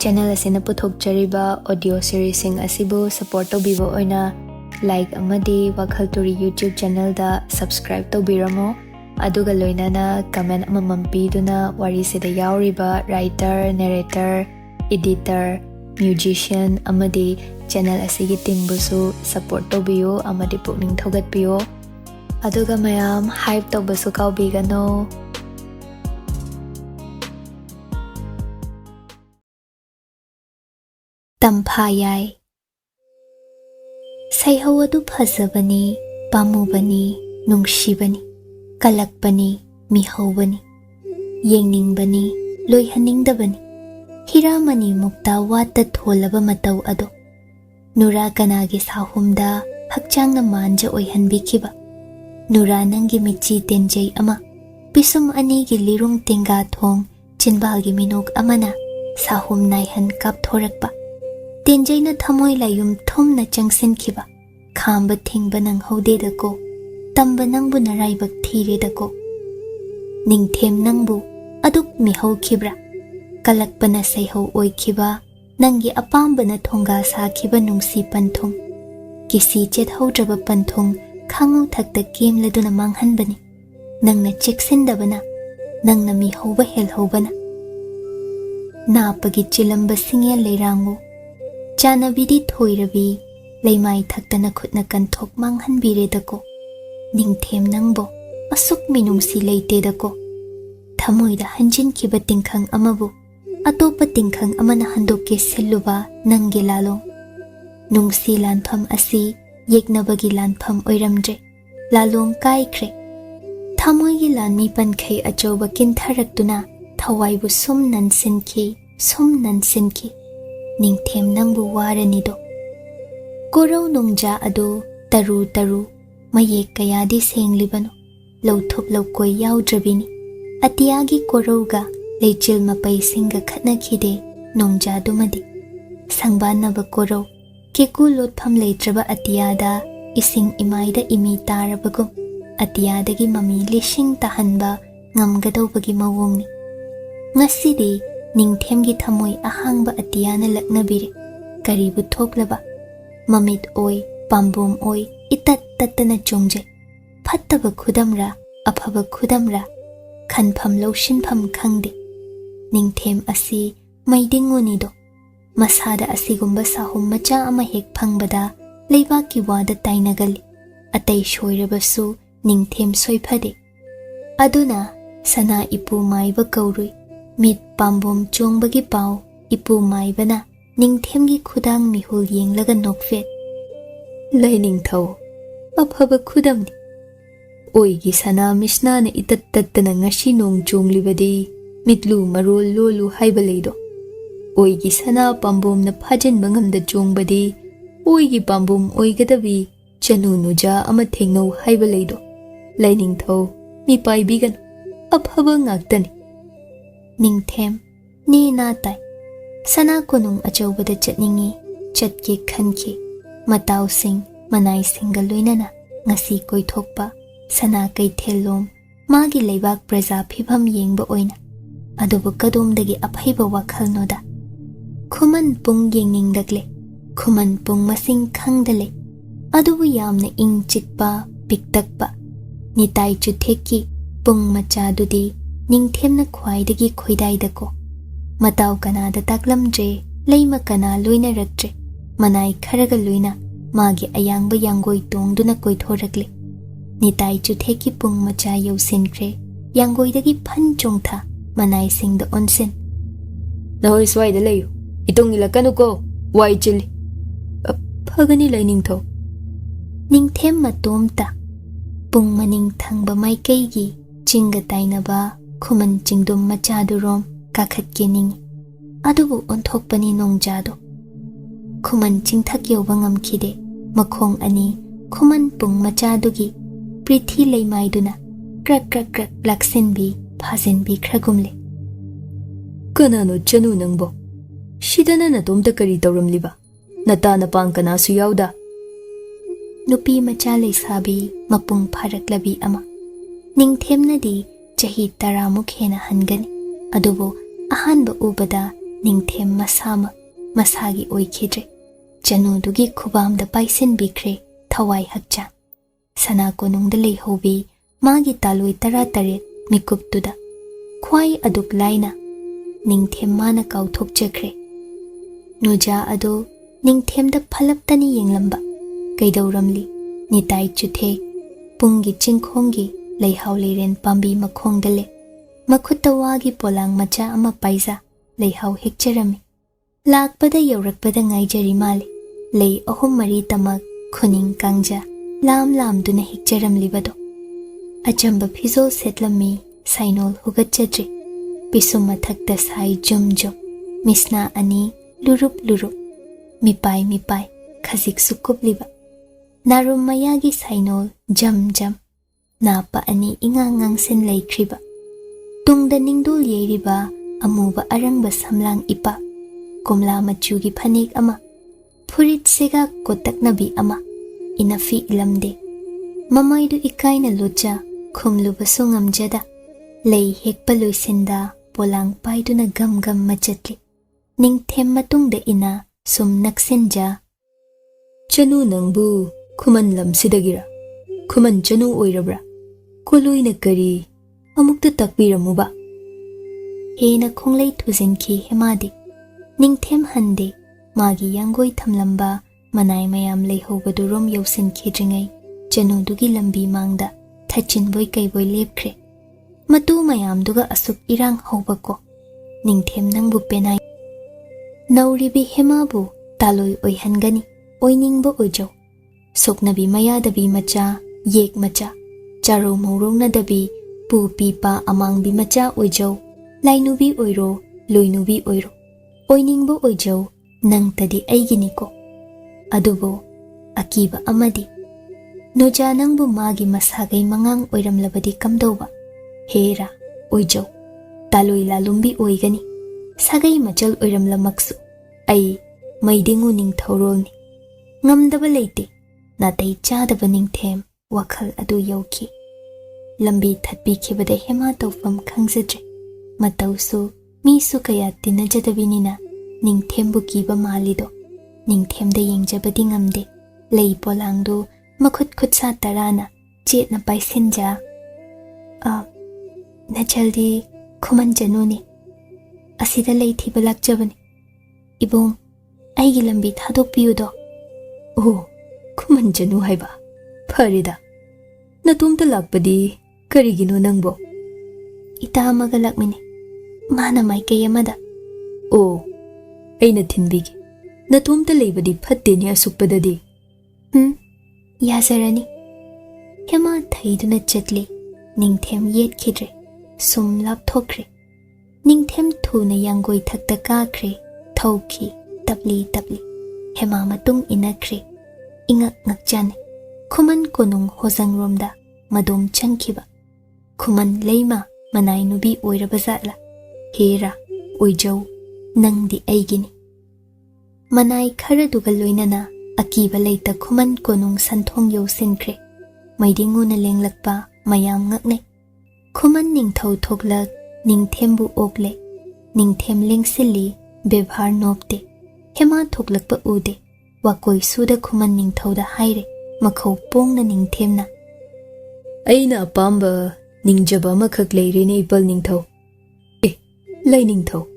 चैनल असिना पुथोकजरिबा ऑडियो सीरीज सिंग असिबु सपोर्ट तौबीबा ओइना लाइक अमदी WakhaL Turi YouTube channel दा सब्सक्राइब तौबीरमो अदुगा लोइनाना कमेंट अममम पीदुना वारी सिदा यावरिबा राइटर नरेटर एडिटर म्यूजिशियन अमदी चैनल असिगी टीमबुसु सपोर्ट तौबियो अमदी पुकनिंग थौगतपियो अदुगा मयाम हाइप तौबसु काउबीगनो Tamfayai Saihau adu phajabani pamubani nungshibani kalakpani mihaubani yengningbani loihaningdabani hiramani mukta wata tholaba matau ado nura kanagi sahumda hakchangna manja oihanbikiba nura nangi michi tenjai ama pisum anigi lirung tenga thong chinbalgi minok amana sahum naihan kapthorakpa tenjaina thamoi layum thumna changsinkiba khamba thingba nang hode dako tamba nangbu naraibak thire dako ningthem nangbu aduk mihau khibra kalakpana saihau oikiba Nangi apambana thonga sakhiba nungsi Pangthung. Kisi chethodraba Pangthung khangu thakta kemladuna manghanbani. Nangna cheksindabana, nangna mihauba helhaubana. Napagi chilamba singya leirangu. Chanabidi thoirabi, leimai thaktana khutna kanthok manghanbiredako. Ningthem nangbo, asuk minungsi leitedako. Thamoida hanjinkiba Tingkhang amabu, atopa Tingkhang amana handokke silluba nangi lalong. Nungsi lanpham asi yeknabagi lanpham oiramdre, lalong kaikre. Thamoigi lanmi pankhai achoba kintharaktuna thawaibu sum nansinki. Ningthem nangbu waranido. Korau nongja adu taru mayek kayadi senglibano, lauthop laukoi yaudrabini. Atiyagi korauga leichil mapai singa khatna khide nongja dumadi. Sangbanaba korau Keku lotpham leitraba atiyada ising imaida imi tarabagum atiyadagi mami lishing tahanba ngamgadawbagi mawongni. Ngasidi Ningthemgi thamoi ahangba atiyana laknabire karibu thoklaba mamit oi pambum oi itat tattana chongje phattaba khudamra aphaba khudamra khanpham loshinpham khangde. Ningthem asi maidingonido masada asigumba sahum macha ama hek phangbada leibaki wada tainagali atai shoirabasu Ningthem soiphade. Aduna sana ipu maiba kaurui mit pambum chongbagi pau ipu maibana Ningthemgi khudang mihul yenglaga nokfet. Lai ningthau aphaba khudamni. Oigi sana misna na itat tattana ngasi nong chonglibadi mitlu marol lolu haibaleido. Oigi sana pambum na phajan bangamda chongbadi oigi pambum oigadabi Chanu nuja ama thengno haibaleido. Lai ningthau mi paibigan aphaba ngaktani. Ningthem ni na tai sana konung achobada chatningi chatki khanki matau sing manai singa loinana ngasi koithokpa sana kaithelom magi leibak praja phibam yengba oina adubu kadomdagi aphaiba wakhalnoda Khuman pung yengningdagle Khuman pung masing khangdale adubu yamna ing chikpa piktakpa nitai chutheki pung machadudi Ningthemna khwaidagi khoidaidako matau kanada taklamdre leima kana loina raktre manai kharaga loina magi ayangba yangoi tongduna koithorakle nitai chutheki pung macha yausinkre yangoidagi phan chongtha manai singda onsen nahoi swaida leyo itongila kanuko wai chili phagani lainingtho Ningthem matomta pung maning thangba maikeigi chinga tainaba Khuman chingdum machadurom kakhatke ningi adubu onthokpani nongjado Khuman chingthak yoba ngamkhide makhong ani Khuman pung machadugi prithi leimaiduna krak laksenbi phasenbi khragumle kanano Chanu nangbo shidana na tomta kari tawramliba nata na pang kana su yauda nupi macha leisabi mapung pharaklabi ama Ningthemnadi chahi taramuk hena hangani adubo ahanba ubada Ningthem masagi oikhidre Chanu dugi khubamda paisin bikre thawai hakcha sana konungda leihobi magi taloi tara mikuptuda khwai aduk laina Ningthem mana kauthok chakre nuja ado Ningthemda phalaptani yenglamba kaidauramli nitai chuthe pungi chingkhonggi leihau leiren pambi makhongdale makhutawagi polang macha ama paisa leihau hekcherami lakpada yaurakpada ngaijari male lei ahum mari tamak khuning kangja lam duna hekcheramlibado achamba phizol setlami sainol hugatchadre pisum mathakta sai jum misna ani lurup mipai khazik sukupliba narum mayagi sainol jam napa ani ingangang sen laikriba tungda ningdul yeiriba amuba arangba samlang ipa komla machugi phanik ama phurit sega kotaknabi ama inafi ilamde mamaidu ikaina locha khumluba songamjada lei hekpa loisinda polang paiduna gam machatli Ningthem matungda ina sum naksinja. Chanu nangbu Khuman lamsidagira. Khuman Chanu oirabra. Koloina kari amukta takbiramuba. Hena khonglei thuzinki hemadi. Ningthem hande magi yangoi thamlamba manai mayam leihobadu yausinkhidringai Chanu dugi lambi mangda thachinboi kaiboi lepkhre. Matu mayam duga asuk irang hobako. Ningthem nangbu penai. Nauribi hemabu taloi oihangani. Oiningbo ojo. Soknabi mayadabi macha, yek macha. Charo maurongna dabi pu pipa amangbi macha ojo. Lainubi oiro, loinubi oiro. Oiningbo ojo nangtadi aiginiko. Adubo akiba amadi. Noja nangbu magi masagai mangang oiramlabadi kamdoba. Hera ojo. Taloi lalumbi oigani. Sagai machal oiramlamaksu. Ai maidingu ningthorolni. Ngamdaba leite natai chadaba Ningthem WakhaL adu yauki. Lambi thatpi khibada hema tawfam khangzadre. Matausu misu kaya tinajadabinina Ningthembu kiba malido. Ningthemda yengjabadi ngamde. Lei polangdu makhut khutsa tarana chetna paisinja. Nachaldi Khuman Chanuni. Asida lei thiba lakjabani. Ibong aigi lambi thadokpiyudo. Oh, Khuman Chanu haiba. Farida. Natumta lakpadi karigino nangbo. Ita amaga lakmini. Mana maikay amada. Oh, aina thinbigi. Natumta leibadi phatteni asukpadadi. Yazarani. Hema thaiduna chatli. Ningthem yet khidre. Sum lap thokre. Ningthem thuna yangoi thakta kakre. Thauki tabli. Hema matung inakre. Ingak ngakjane. Khuman konung hozang romda. Madom changkiba. Khuman leima manai nubi oirabazatla. Hera oijau nangdi aigini. Manai khara dugaloinana akiba leita Khuman konung santhong yausinkre. Maidinguna lenglakpa mayam ngakne. Khuman ningthau thoklak Ningthembu okle. Ningthem lengsili bebhar nopte. Hema thoklakpa ude. Wakoi suda Khuman ningthauda haire. Makhol pongna Ningthemna. Aina apamba ningjaba makhak leirene ipal ningthau. Lai ningthau.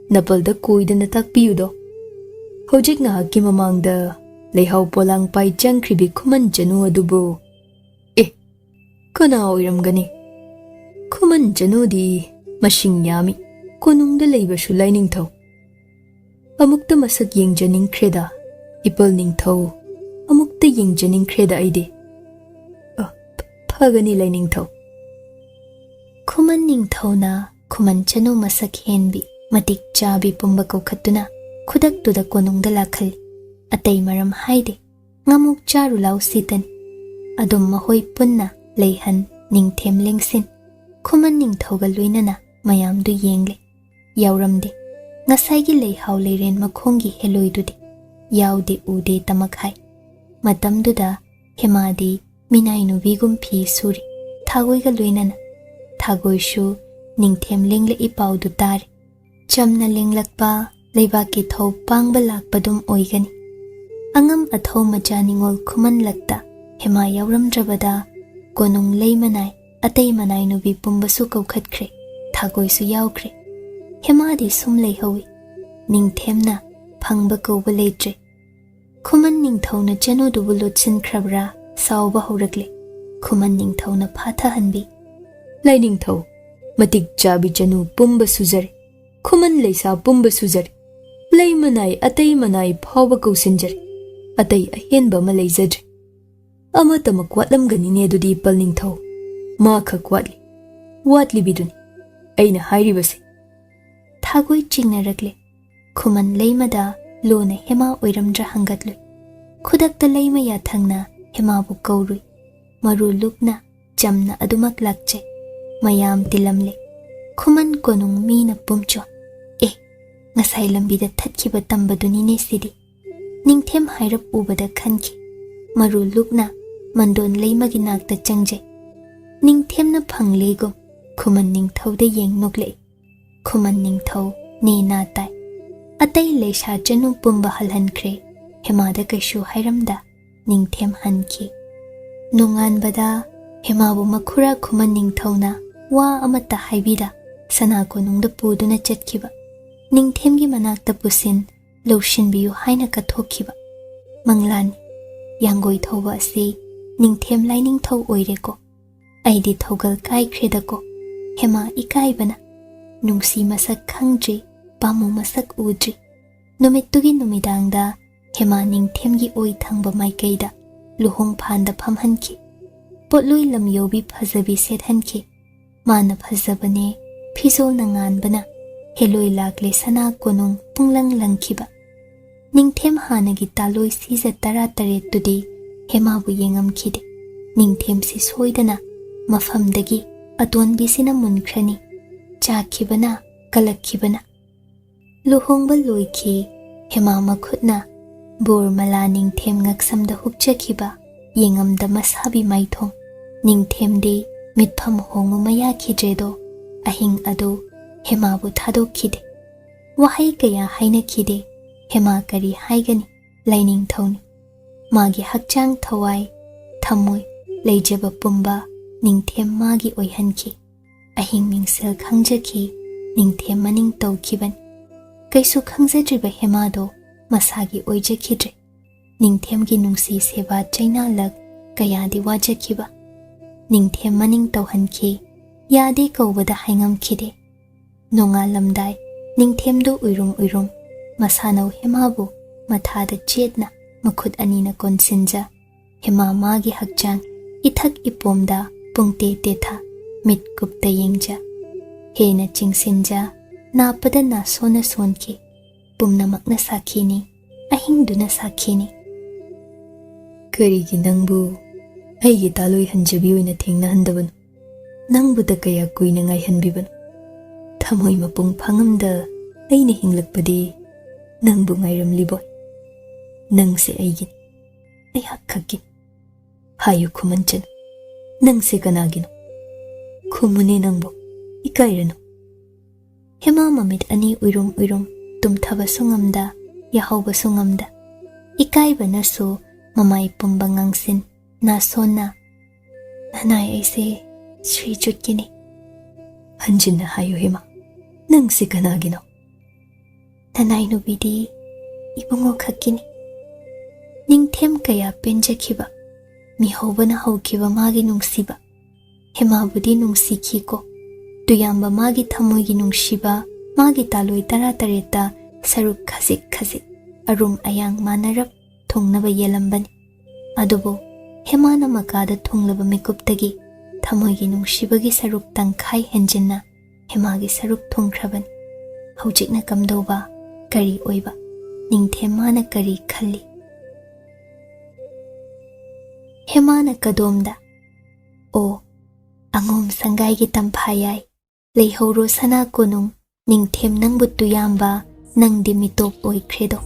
Napalda koidana takpiyudo. Hojik ngahakki mamangda leihau polang pai changkribi Khuman Chanu adubu. Kana oiramgani. Khuman Chanu di masing yami. Konungda leibashu lai ningthau. Amukta masak yengjaningkreda. Ipal ningthau. Amukta yengjaningkreda aide. Phagani lai ningthau. Khuman ningthauna Khuman Chanu masak henbi. Matik chabi pumba kaukhatuna. Khudak tuda konungda lakhali. Atay maram haide. Ngamuk charu lau sitan. Adum mahoi punna leihan Ningthem lengsin. Khuman ningthauga luinana mayamdu yengle. Yauramde. Ngasaygi leihau leiren makhonggi heloidudi. Yaude ude tamakhai. Matamduda hemadi minai nubigum phi suri. Thagoiga luinana. Thagoishu Ningthem lengle ipaudu tare. Chamna lenglakpa leibaki thau pangba lakpadum oigani. Angam athau macha ningol Khuman lakta. Hema yauramdrabada konung leimanai atay manai nubi pumbasu kaukhatkre. Thagoisu yaukre. Hemadi sum leihawi. Ningthemna phangba kauba leitre. Khuman ningthauna Chanu dubu lotsin khrabra sauba haurakle. Khuman ningthauna phatha hanbi. Lai ningthau. Matik chabi Chanu pumba suzare. Khuman leisa pumba suzare. Lai manai atay manai phawba kausinjare. Atay ahenba ma leizadre. Ama tamak watlamganine dudi ipal ningthau. Ma khak watli. Watli biduni. Aina hairibase. Thagoi chingnarakle. Khuman leimada lona hema oiramdra hangatlu. Khudakta leima yathangna hema bu kaurui. Maru lupna chamna adumak lakche. Mayam tilamle. Khuman konung mina pumcho. Ngasai lambida thatkiba tambadunine sidi. Ningthem hairap ubada khanki. Maru lupna mandon leimagi nakta changje. Ningthemna phanglegum. Khuman ningthauda yeng nokle. Khuman ningthau ne na tai. अतै लेशा चनु पुंबा हलहनख्रे हेमादा कैसु हायरमदा निंगथेम हनखी नोंगानबदा हेमाबु मखुरा खुमन निंगथौना वा अमता हाइबिदा सना कोनुंगदा पुदुना चटखिबा निंगथेमगी मनाक्ता पुसिन लौशिनबियु हाइना कथोखिबा मंगलान यांगोई थौबा असि निंगथेम लाइनिंग थौ ओइरेको आइदि थौगल काइख्रेदको हेमा इकाइबना नुंगसी मसक खंगद्रि पामु मसक उद्रि नुमित्तुगी नुमिदांगदा हेमा निंगथेमगी ओइ थंगबा माइकैदा लुहोंग फांदा फमहनखि पोटलुई लमयोबी फजबी सेटहनखि माना फजबने फिजोल नंगानबना हेलोई लागले सना कोनुंग पुंगलंग लंखिबा निंगथेम हानगी तालोई सीजा तरा तरेतुदी हेमाबु येंगमखिदे निंगथेम सि सोइदना मफमदगी अतोनबीसिना मुनख्रनी चाखिबना कलखिबना लुहोंगबा लोइखि Hema मखुतना बोरमला Ningthem ngaksamda hukchakiba yengamda masabi maithong निंगथेमदे मितफम होंगु मया खिजेदो अहिंग अदो हेमाबु थादोखिदे वहाई कया हाइनखिदे हेमा करी हाइगनी लाइनिंग थौनी मागी हक्चांग थवाई थमोय लेजब पुंबा निंगथेम मागी ओइहनखि अहिंग मिंगसेल खंगजखि निंगथेम मनिंग तौखिबन कैसु खंगजद्रिबा हेमादो मसागी ओइजखिद्रे निंगथेमगी नुंसी सेवा चैना लग कयादि वाजखिबा निंगथेम मनिंग तौहनखि यादे कौबदा हाइंगमखिदे नोंगालमदाय निंगथेमदो उइरुम मसानौ हेमाबु मथादा चेतना मखुद अनीना कोनसिनजा हेमा मागी हक्चांग इथक इपोमदा पुंगते तेथा मिट गुप्ता येंगजा हेना चिंगसिनजा नापदा ना सोना सोनखि पुमनमकना साखीनी अहिंगदुना साखीनी करिगी नंबु अैगी तालोई हंजबी ओइना थेंगना हंदबन नंबुदा कया कुइना ngai हनबिबन थमोई मपुंग फांगमदा अैना हिंगलकपदि नंबु ngairamliboy नंगसे अैगिन अै हक्खगिन हायु खुमनचन नंगसे कनागिनो खुमुने नंबु इकाइरनो हेमा ममित अनि उइरुम तुमथबा सुंगमदा याहौबा सुंगमदा इकाइबनसु ममाई पुंबा ngangsin ना सोना ननाय ऐसे श्री चुटकिनी हंजिन हायु हेमा नंगसे कनागिनो ननाय नुबिदी इबुंगो खक्किनी निंगथेम कया पेंजखिबा मिहौबना हौखिबा मागी नुंगसिबा हेमाबुदी नुंगसिखिको तुयाम्बा मागी थमोइगी नुंगसिबा मागी तालोई तरा तरेता सरुक खजिक अरुम अयांग मानरब थोंगनबा येलंबनी अदुबो हेमाना मकादा थोंगलबा मिकुप्तगी थमोइगी नुंगसिबगी सरुक तंखाई हेंजिन्ना हेमागी सरुक थोंख्रबनी हौजिकना कमदौबा करी ओइबा निंगथेमाना करी खल्ली हेमाना कदोमदा ओ अंगोम संगाईगी तंफायाई लेहौरो सना कोनुंग निंगथेम नंगबु तुयाम्बा नंगदि मितोप ओइख्रेदो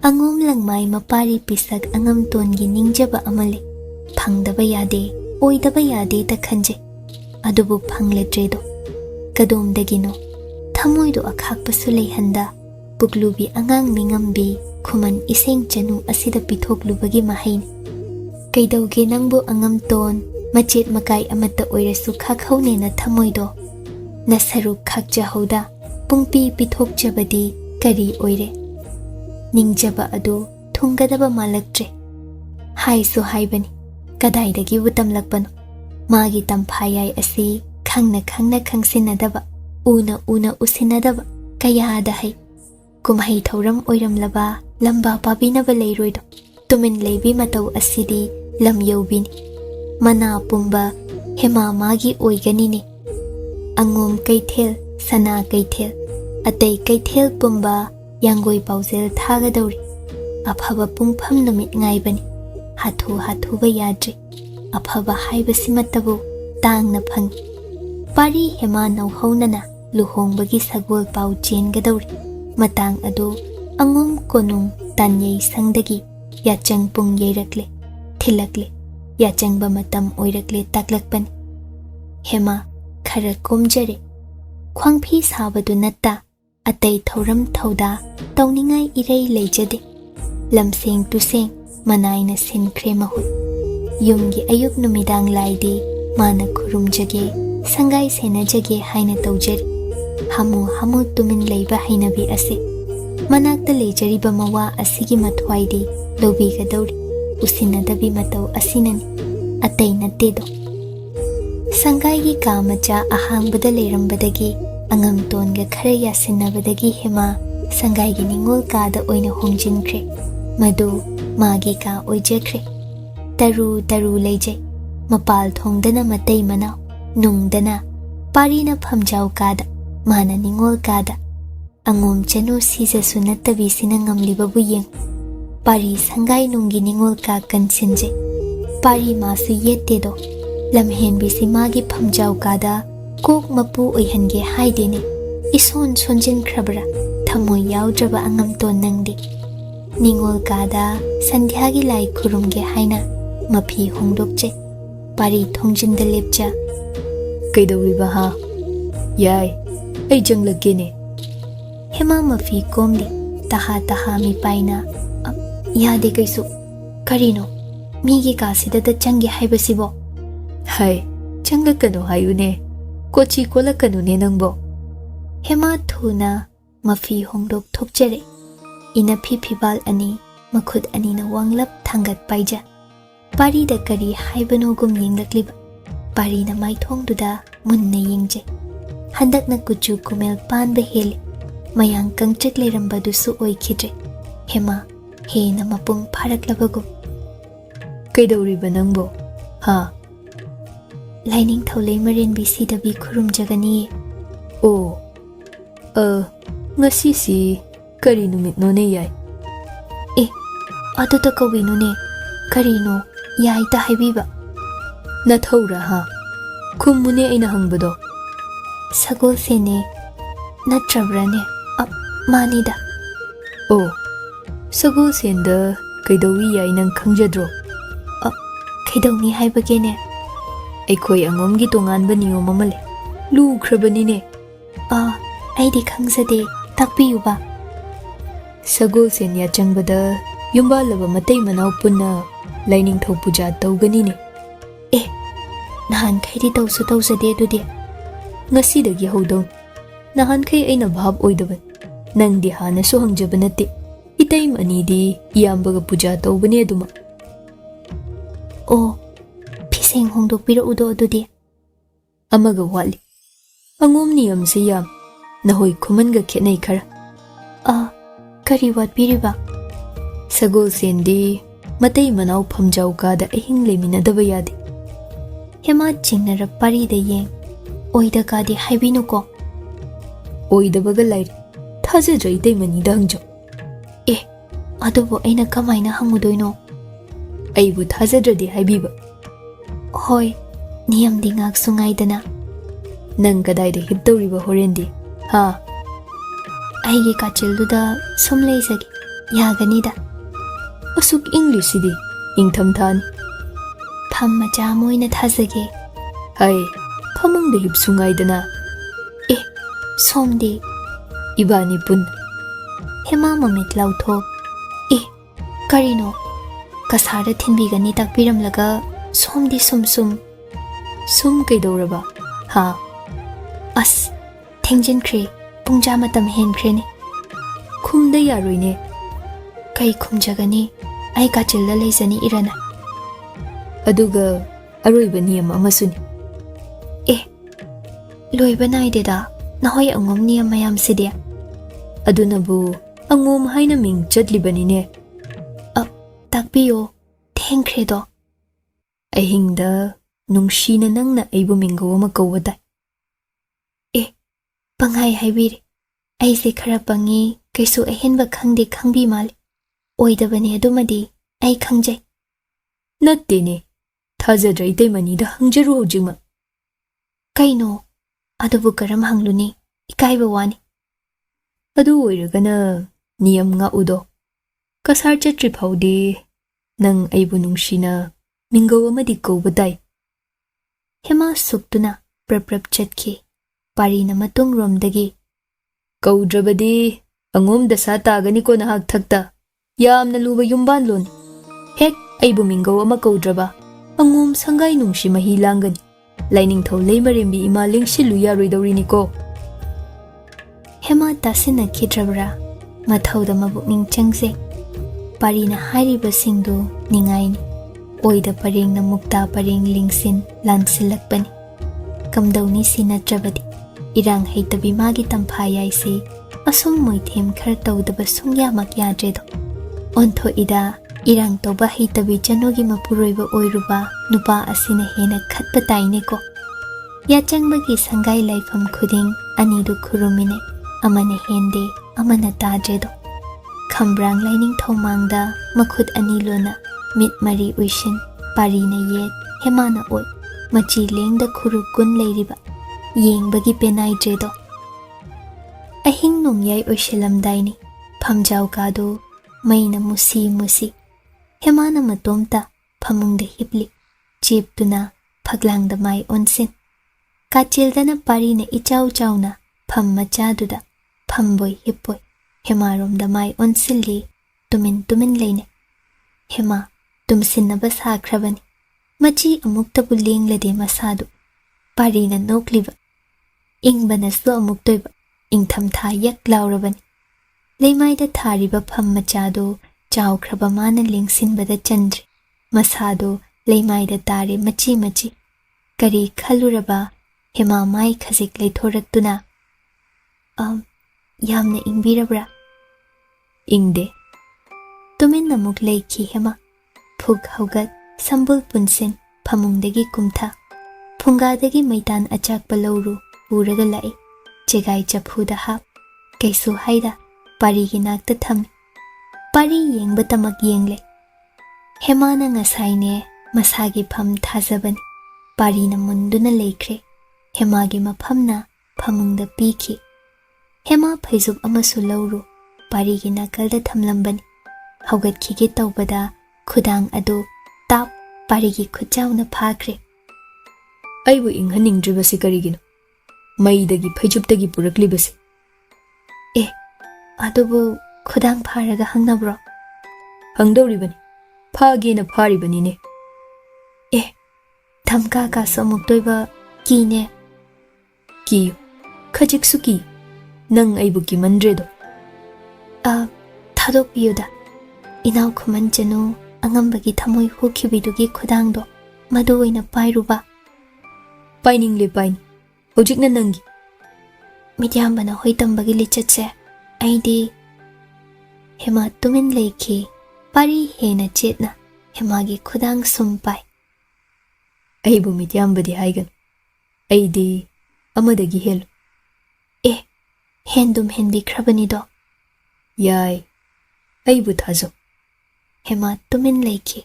अंगोम लंगमाई मपारी पिसक अंगम तोनगी निंगजबा अमले फंगदबा यादे ओइदबा यादे ता खंजे अदुबु फंगलेद्रेदो कदोमदगिनो थमोइदो अखाकपसु लेहंदा पुगलुबी अंगांग मिंगमबी खुमन इसेंग चनु असिदा पिथोकलुबगी महैन कैदौगे नंगबु अंगम तोन मचेत मकाई अमत्ता ओइरसु खाखौनेना थमोइदो नसरु खाकजहौदा पुंपी पिथोकजबदी करी ओइरे निंगजबा अदु थुंगदबा मालक्ट्रे हाइसु हाइबनी कदाइदगी बुतमलकपनो मागी तंफायाई असि खंगना खंगसिनदबा उना उसिनदबा कयादा है कुमहै थौरम ओइरमलबा लंबा पाबिनबा लेरोइदो तुमिन लेबी मतौ असिदी लम यौबिनी मना पुंबा हेमा मागी ओइगनिने अंगोम कैथेल सना कैथेल अतै कैथेल पुंबा यांगोई पाउजेल थागदौरी अफबा पुंफम नुमित ngaibani हाथु याद्रे अफबा हाइबसिमतबु तांगना फंगी पारी हेमा नौहौनना लुहोंबगी सगोल पाउ चेनगदौरी मतंग अदो अंगोम कोनुंग तान्यै संगदगी याचंग पुंग येरकले थिलकले याचंगबा मतम ओइरकले तकलकपन हेमा खर कोमजरे ख्वांगफी साबदु नत्ता Atay thauram thauda tauningai irei leijade. Lamseng tuseng manayna sinkre mahut. Yumgi ayuk numidang laidi mana khurumjage sangai senajage haina taujari. Hamu hamu tumin leiba hainabi ase. Manakta leijariba mawa asigi mathwaidi lobigadawri. Usinadabi matau asinani. Atay natedo. Sangaigi ka macha ahangbada leirambadagi angam tonga khara yasinabadagi hema sangaigi ningol kada oina hongjinkhre. Madu magi ka oijakre. Taru leijay. Mapal thongdana matay manaw. Nungdana parina phamjaw kada. Mana ningol kada. Angom chanu sisa sunatabi sinangamlibabu yeng. Pari sangai nungi ningol ka kansinjay. Pari masu yettedo. Lamhenbi si magi phamjaw kada. Kok mapu oihange haidene. Ison sonjin krabra. Thamoy yawdraba angam ton nangdi. Ningol kada sandhyagi lai kurumge haina. Mapi hongdokche. Pari thongjinda lepcha. Kaidawriba ha? Yai, ay janglagene. Hema mafi komli. Taha mi paina. Yade kaisu. Karino. Migi kasida da changi haibasibo. Hai, changlakano hayune. Kochi kolakano ne nangbo. Hema thuna mafi hongdok thokjare. Ina phibal ani makhud ani na wanglap thangat paija. Pari da kari haibano gum yenglakliba. Pari na maithongduda munna yengje. Handak na kuchu kumel panba hele. Mayang kangchak lerambadusu oikhidre. Hema he na mapung pharaklabagum. Kaidawriba nangbo? Ha? Laining thaulay marin bisi dabi khurum jagani. Oh. Ngasi si kari numit no ne yai. Aduta kawino ne. Karino yai ta haibiba. Nathaura ha? Khumune aina hangbado. Sagol sene. Natrabrane. Manida. Oh. Sagol senda kaidawi yai nang khangjadro. Kaidawni haibagene. Aikhoi angomgi tonganba niyom ama le. Lukhrabani ne. Aidi khangzade takpiyuba. Sagol sen ya changbada yumbalaba matay manaw punna laining thau puja tawgani ne. Nahan khaidi tawsu tawsade dudi. Ngasidagi hawdaw. Nahan khay aina bhab oidaban. Nangdi hana su hangjaba nate. Itayim anidi iyambaga puja tawgani aduma. Piseng hongdok pira udo dudi. Amaga wali. Angom niyam se yam. Nahoy Khuman ga khetnai khara. Kari wat piriba. Sagol sendi matay manaw phamjaw kada ahing leminadaba yade. Hema chingnara pari da yeng. Oida kadi haibinu ko. Oidabaga lairi. Thajadra itay manida hangjaw. Adubo aina kamaina hangudoino. Aibu thajadradi haibiba. Hoy, niyam di ngak sungaidana. Nang kadayda hiptawriba horendi. Ha? Aigi kachilduda sumleisagi. Yaganida. Asuk Englishidi. Ningthemthani. Pham macha moina thazage. Hai, phamangda hipsungaidana. Somdi. Ibani pun. Hema mamit lauthok. Karino. Kasara thinbigani takpiramlaga somdi sum. Sum kaidawraba. Ha? Thengjinkhre. Pungja matam henkhre. Khumda yaroine. Kai khumjagani. Ai kachilla leizani irana. Aduga aroiba niyam amasuni. Loiba naideda. Nahoy angom niyam mayam sidi. Adunabu angom haina ming chadlibanine. Takpiyo. Thengkhredo. Ahingda nungshina nangna aibu mingaw makawada. Pangai haibiri. Aise khara pangi kaisu ahenba khangde khangbi mali. Oidabane adumadi ai khangjai. Nattene. Thajadra itay manida hangjaru hojima. Kaino. Adubu karam hangluni. Ikaiba wani. Adu oiragana niyam nga udo. Kasar chatri phawde nang aibu nungshina mingaw amadi kawbaday. Hema suktuna prap chatki. Pari na matung romdagi. Kaudrabadi, angom da sa tagani ko nahag thakta. Yam na luba yumban lon. Hek, ay bumingaw ama kaudraba. Angom sanggay nung si mahilangan. Laining thaw lay marimbi imaling si luya roidawrini ko. Hema tasin na kidrabra. Mathaw da mabukning changse. Pari na hariba singdo ningay ni. Oida paring na mukta paring lingsin lansilakbani. Kamdaw ni sinadrabadi. Irang haytabi magi Tamfayai si asum moithem khar tawdaba sungyamak yadredo. Ontho ida irang tawba haytabi Chanu gi mapuroiba oiruba nupa asina hena khatpa taine ko. Yachangbagi sangai laifam khuding anidu khurumine amana hende amana tadredo. Khambrang laining thomangda makhut anilona mit mari uishin parina yet hemana oi machi lengda khuru kun leiriba yengbagi penai dredo. Ahing nongyay oishilamdaini phamjaw kado maina musi musi hemana matomta phamungda hipli cheptuna phaglangda mai onsin kachildana parina ichau chauna pham machaduda phamboi hippoi hemaromda mai onsilli tumin leine hema tumsinnaba sakhrabani machi amuktabu lenglade masadu parina nokliba ingbanasu amuktoiba ingthamtha yak laurabani leimaida thariba pham machado chawkhraba mana lengsinbada chandri masado leimaida tare machi kari khaluraba hema mai khajik leithoraktuna yamna ingbirabra ingde tumin namuk leiki hema phug haugat sambul punsin phamungdagi kumtha phungadagi maitan achakpa lauru uraga lai chegai chaphuda hap kaisu haida pari gi nakta thami pari yengba tamak yengle hemana ngasaine masagi pham thajabani pari na munduna leikre hema gi maphamna phamungda piki hema phaizub amasu lauru pari gi nakalda thamlambani haugat khige tawbada khudang adu tap pari gi khuchauna phakre Aibu inghaningdribasi karigino. Maidagi phaijubtagi puraklibasi. adubu khudang pharaga hangnabro Hangdawribani. Phagena pharibani ne. thamka ka samuktoiba kine Kiyo. Khajiksu ki. Nang aibu ki mandredo. thadok biyuda inaw Khuman Chanu angambagi thamoi hukhibidugi khudangdo madu oina pairuba Painingle paini. Hojikna nangi. midyambana hoitambagi lichatse aidi hema tumin leiki pari hena chetna hemagi khudang sumpai Aibu mityambadi haigan. Aidi amadagi helu. hendum hendi khrabanido Yai. Aibu thazo. hema tumin leiki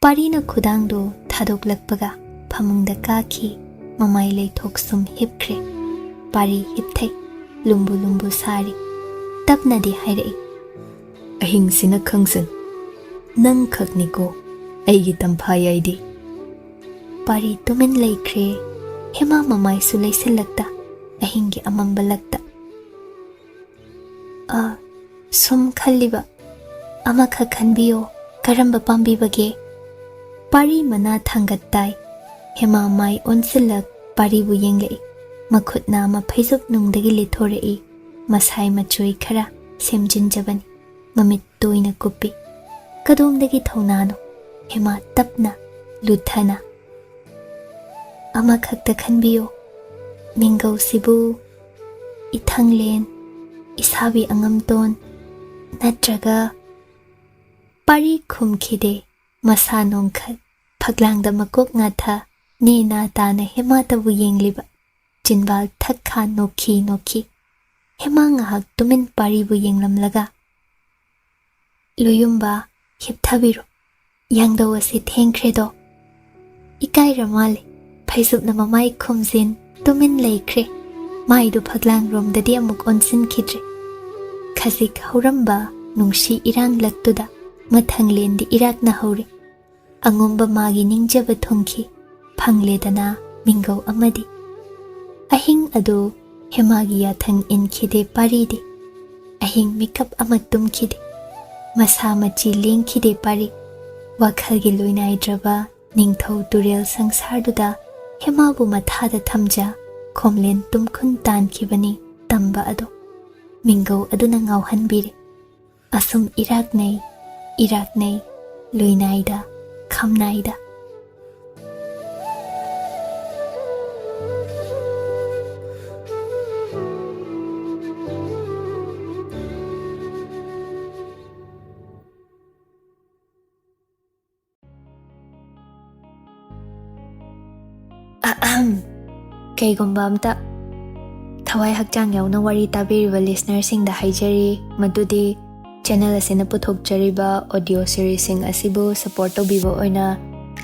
parina khudangdo thadok lakpaga phamungda kaki mamai leithok sum hipkhre pari hipthai lumbu sari tapna di hairai Ahing sina khangsan. Nang khakniko. Aigi Tamfayai di. pari tumin leikre hema mamai su leisilakta ahingi amambalakta sum khalliba amaka khanbiyo karamba pambibage pari mana thangattai hema mai onsilak pari bu yenglei makhutna ma phaizuk nungdagi lithorei masai machui khara semjinjabani mamit toina kuppi kadomdagi thaunano hema tapna luthana amakhakta khanbiyo mingau sibu ithanglen isabi angamton natraga pari khumkhide masa nongkhat phaglangda makok ngatha ne na ta na hema tabu yengliba jinbal thakha nokhi hema ngahak tumin pari bu yenglamlaga loyumba hipthabiro yangdaw ase thengkhredo ikai ramale phaisub na mamai khumjin tumin leikre maidu phaglang romdadi amuk onsin khidre khajik hauramba nungsi irang laktuda mathanglendi irak na haure angomba magi ningjaba thongki phangledana mingau amadi ahing ado Hemagi yathang inkhide paridi. Ahing mikap amatum khide. Masa machi lengkhide pari. WakhaLgi loinai draba Ningthau turel sangsarduda Hemabu mathada thamja khomlen tumkhun tankhibani tamba ado. Mingau aduna ngauhanbiri. Asum irak nei loinaida khamnaida. Kaygumba amta thawai hakchang yauna wari tabiriba listener singda haijari madudi channel asina puthokjariba audio series sing asibu support tobiba oina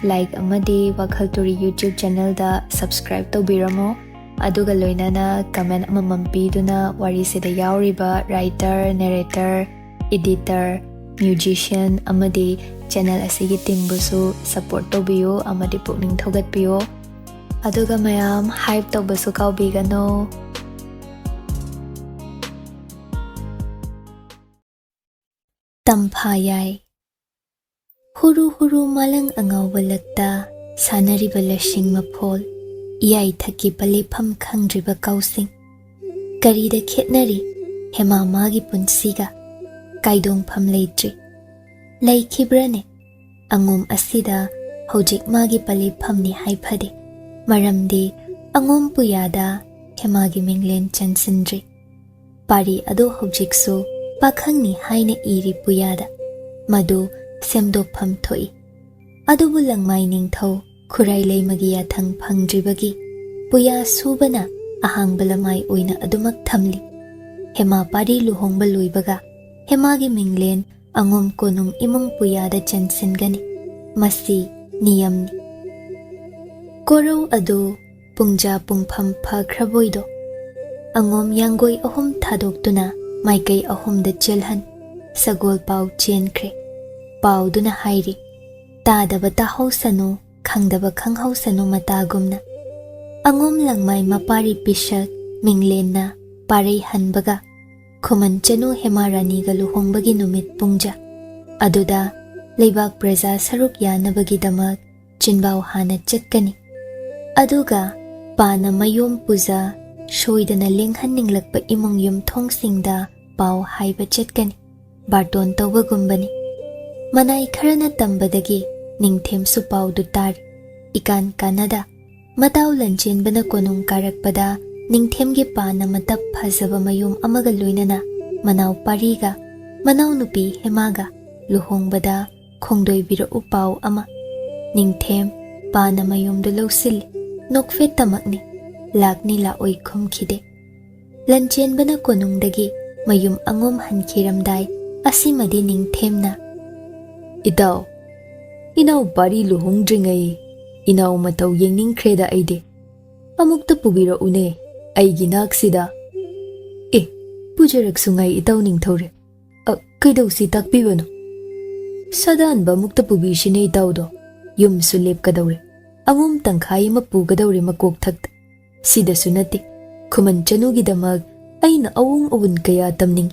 like amadi WakhaL Turi YouTube channel da subscribe tobiramo aduga loinana comment amamam piduna wari sida yauriba writer narrator editor musician amadi channel asigi team busu support tobiyo amadi pukning thogatpiyo aduga mayam hype tobasu kaubigano. Tamfayai Huru huru malang angaw walagta sanariba lasing maphol iyai thaki palifam khangdriba kausing karida khetnari hema magi punsiga kaidong pham leitri laikhibrane angum asida hojik magi palifam ni haiphade maramdi angum puyada hemagi minglen chansindri pari ado hojiksu pakhangni haina iri puyada madu semdokpham thoi adubu langmai ningthau khurai leimagi yathang phangdribagi puya subana ahangbalamai oina adumak thamli hema pari luhongba loibaga hemagi minglen angom konung imong puyada chansingani masi niyamni korau adu pungja pungpham phakhraboido angom yanggoi ahum thadoktuna Maikai ahumda chelhan sagol pau chenkre pau duna hairi tadaba tahausanu khangdaba khanghausanu matagumna angom langmai mapari pisak minglenna parei hanbaga Khuman Chanu Hemarani ga luhongbagi numit pungja aduda leibak praja saruk yanabagi damak chinbau hana chetkani aduga pana mayom puja shoidana lenghan ninglakpa imong yum thongsingda pau haiba chetkani barton tawbagumbani manai kharana tambadagi ningthemsu pau du tar ikan kanada mataw Lanchenbana konung karakpada Ningthemgi pana matap phajaba mayum amaga loinana manaw pariga manaw nupi hemaga luhongbada khongdoi bira upau ama Ningthem pana mayum du losil nokfe tamakni lakni la oi khumkhide Lanchenbana konungdagi mayum angom hankiramdai asimadi Ningthemna Itaw inaw pari luhongdringai inaw mataw yengningkhreda aide amukta pubira une aigi naksida pujarak sungai itaw ningthore kaidausi takpibano sadan ba mukta pubishine itawdo yum sulep kadawre angum tangkhai ma pugadawre makok thakta sida sunate Khuman Chanu gi damag aina awung awun kaya tamning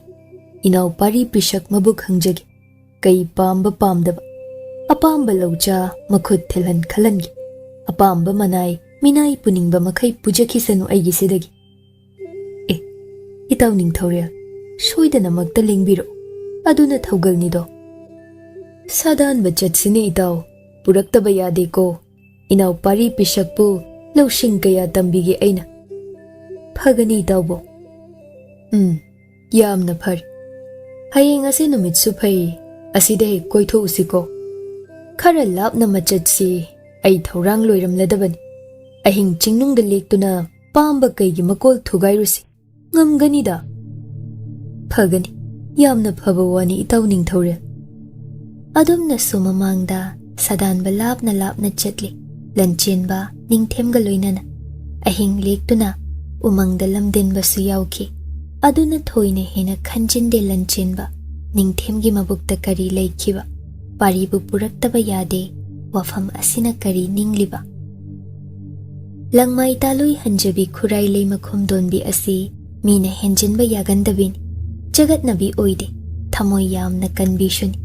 inaw pari pisak mabuk hangjagi kai pamba pamdaba apamba laucha makhut thelan khalangi apamba manai minai puningba makhai pujakhisanu aigi sidagi itaw ningthore soidana makta lengbiro aduna thaugalnido sadan bachat sine itaw puraktaba yade ko inaw pari pisakpu lawsing kaya tambigi aina phagani tawbo yamna phari hayeng ase numit su phai asida he koitho usiko khara lapna machatsi ai thorang loiram ladabani ahing chingnung da lektuna pamba kaigi makol thugairusi ngamgani da phagani yamna phaba wani itaw ningthore adumna sumamangda sadan ba lapna chatli Lanchenba Ningthemga loinana ahing lektuna umangda lamden basu yauki aduna thoine hena khanjinde Lanchenba Ningthemgi mabukta kari laikhiba paribu puraktaba yade wafam asina kari ningliba Langmai taloi hanjabi khurai leima khomdonbi asi mina henjinba yagandabin jagat nabi oide thamoi yamna kanbi shuni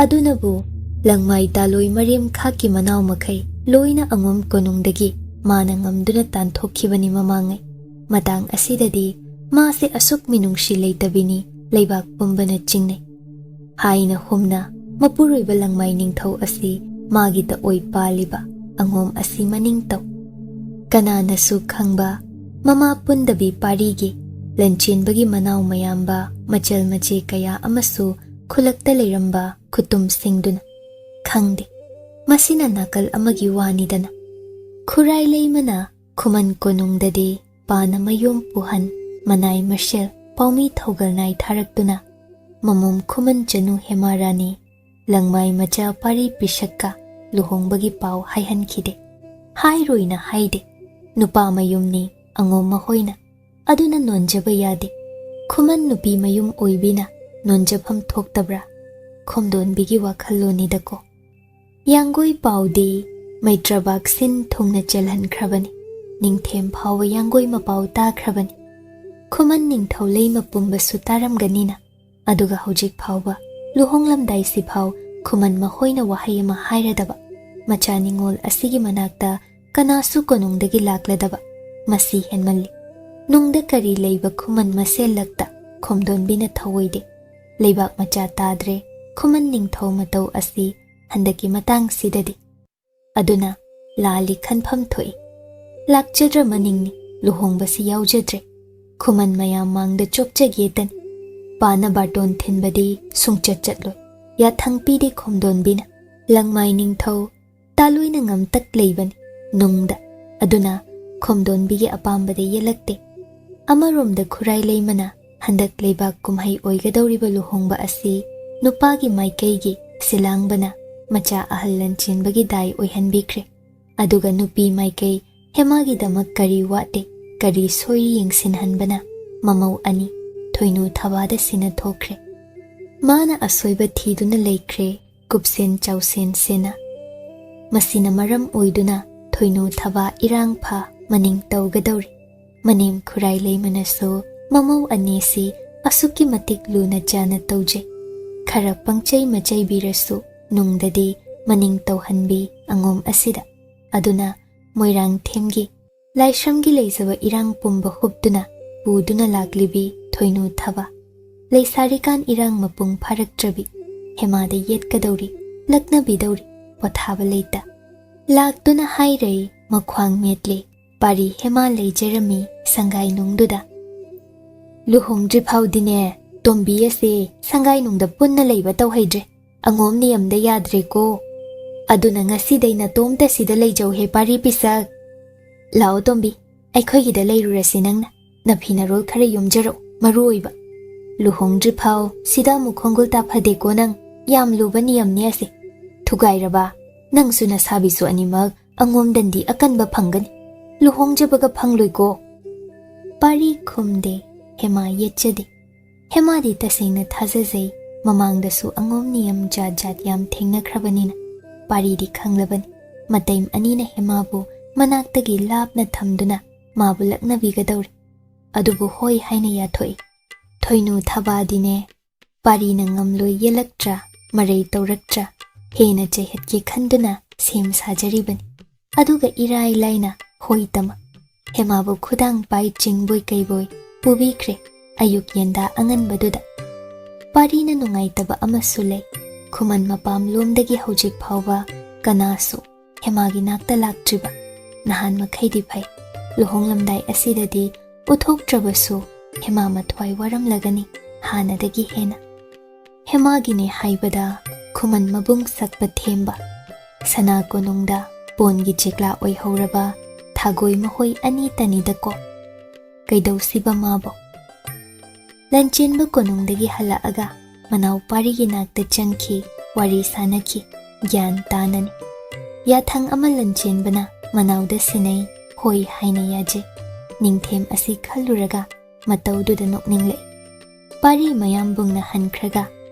adunabu langmai taloi mariam khaki manaw makhai loina angom konungdagi mana ngamduna tanthokkhibani mamangai matang asidadi maase asuk minungshi leitabini leibak pumbana chingnai haina humna mapuroiba langmai ningthau asi magi ta oi paliba angom asi maningtaw kananasu khangba mama pundabi parigi Lanchenbagi manaw mayamba machal mache kaya amasu khulakta leiramba khutum singduna khangde masina nakal amagi wanidana khurai leimana Khuman konungdade pana mayom puhan manai mashel paumi thogalnai tharaktuna mamum Khuman Chanu hemarani langmai macha pari pishakka luhongbagi pau haihankhide hairoina haide nupa mayumni angom mahoina aduna nonjaba yade Khuman nupi mayum oibina nonjabham thoktabra khomdonbigi wakhalonidako yangoi paudi maitrabak sin thongna chalhan khrabani ningthem phawa yangoi mapau ta khrabani Khuman ningthau leima pumba sutaram ganina aduga hojik phawba luhonglamdai si phaw Khuman mahoina wahai ma hairadaba macha ningol asigi manakta kanasu konungdagi lakladaba masi henmalli nungda kari leiba Khuman masel lakta khomdonbina thawoide leibak macha tadre Khuman ningthau matau asi handaki matang sidadi aduna lali khanpham thoi lakchadra maningni luhongbasi yaujadre Khuman mayam mangda chopchagetan pana baton thinbadi sungchat chatloi ya thangpide khomdonbina langmai ningthau taloina ngamtak leibani nungda aduna khomdonbigi apambade yelakte amaromda khurai leimana handak leibak kumhai oigadawriba luhongba asi nupagi maikeigi silangbana macha ahal Lanchenbagi dai oihanbikre aduga nupi maikei hemagi damak kari wate kari soi yengsinhanbana mamau ani thoinu thabada sina thokre mana asoiba thiduna leikre kupsen chausen sena masina maram oiduna thoinu thaba irang pha maning tawgadawri manem khurai leimanaso mamau anesi asuki matik luna jana tawje khara pangchai machai birasu nungdadi maning tawhanbi angom asida aduna moirang themgi laishamgi leizaba irang pumba hubduna buduna laglibi thoinu thaba leisarikan irang mapung pharaktrabi hemada yetkadawri laknabidawri pothaba leita lakduna hairei makhwang metle pari hema leijerami sangai nungduda luhongdri phaudine tombi ase sangai nungda punna leiba tawhaidre angom niyamda yadre ko aduna ngasidaina tomta sida leijau he pari pisak lao tombi aikhoigida leirurasi nangna naphina rol khare yomjaro maruoiba luhongdri phau sida mukhongul ta phade ko nang yam luba niyam ne ase thugairaba nang suna sabisu animak angom dandi akanba phangani luhongjabaga phangloi ko pari khumde hema yechade hema di tasena thazazai mamangdasu angom niyam jat yam thengna khrabanina pari di khanglabani mataim anina hemabu manaktagi lapna thamduna mabu laknabigadawri adubu hoi haina yathoi thoinu thabadine pari na ngamloi yelaktra marei tawraktra hena chaihatki khanduna sem sajaribani aduga irai laina hoitama hemabu khudang pai chingboi kaiboi pubikre ayuk yenda anganbaduda parina nungaitaba amasu lei Khuman mapam lomdagi hojik phawba kanasu hemagi nakta laktriba nahan makhaidi phai luhonglamdai asidadi uthoktrabasu hema mathwai waram lagani hanadagi hena hemagi ne haibada Khuman mabung sakpa themba sana konungda pongi chekla oi horaba thagoi mahoi ani tanidako kaidausiba mabo Lanchenba konungdagi halaaga manaw parigi nakta changki wari sanaki gyan tanani yathang ama Lanchenbana manawda sinai hoi haina yaje ningthem asi khaluraga matawduda nokningle pari mayam bungna hankhraga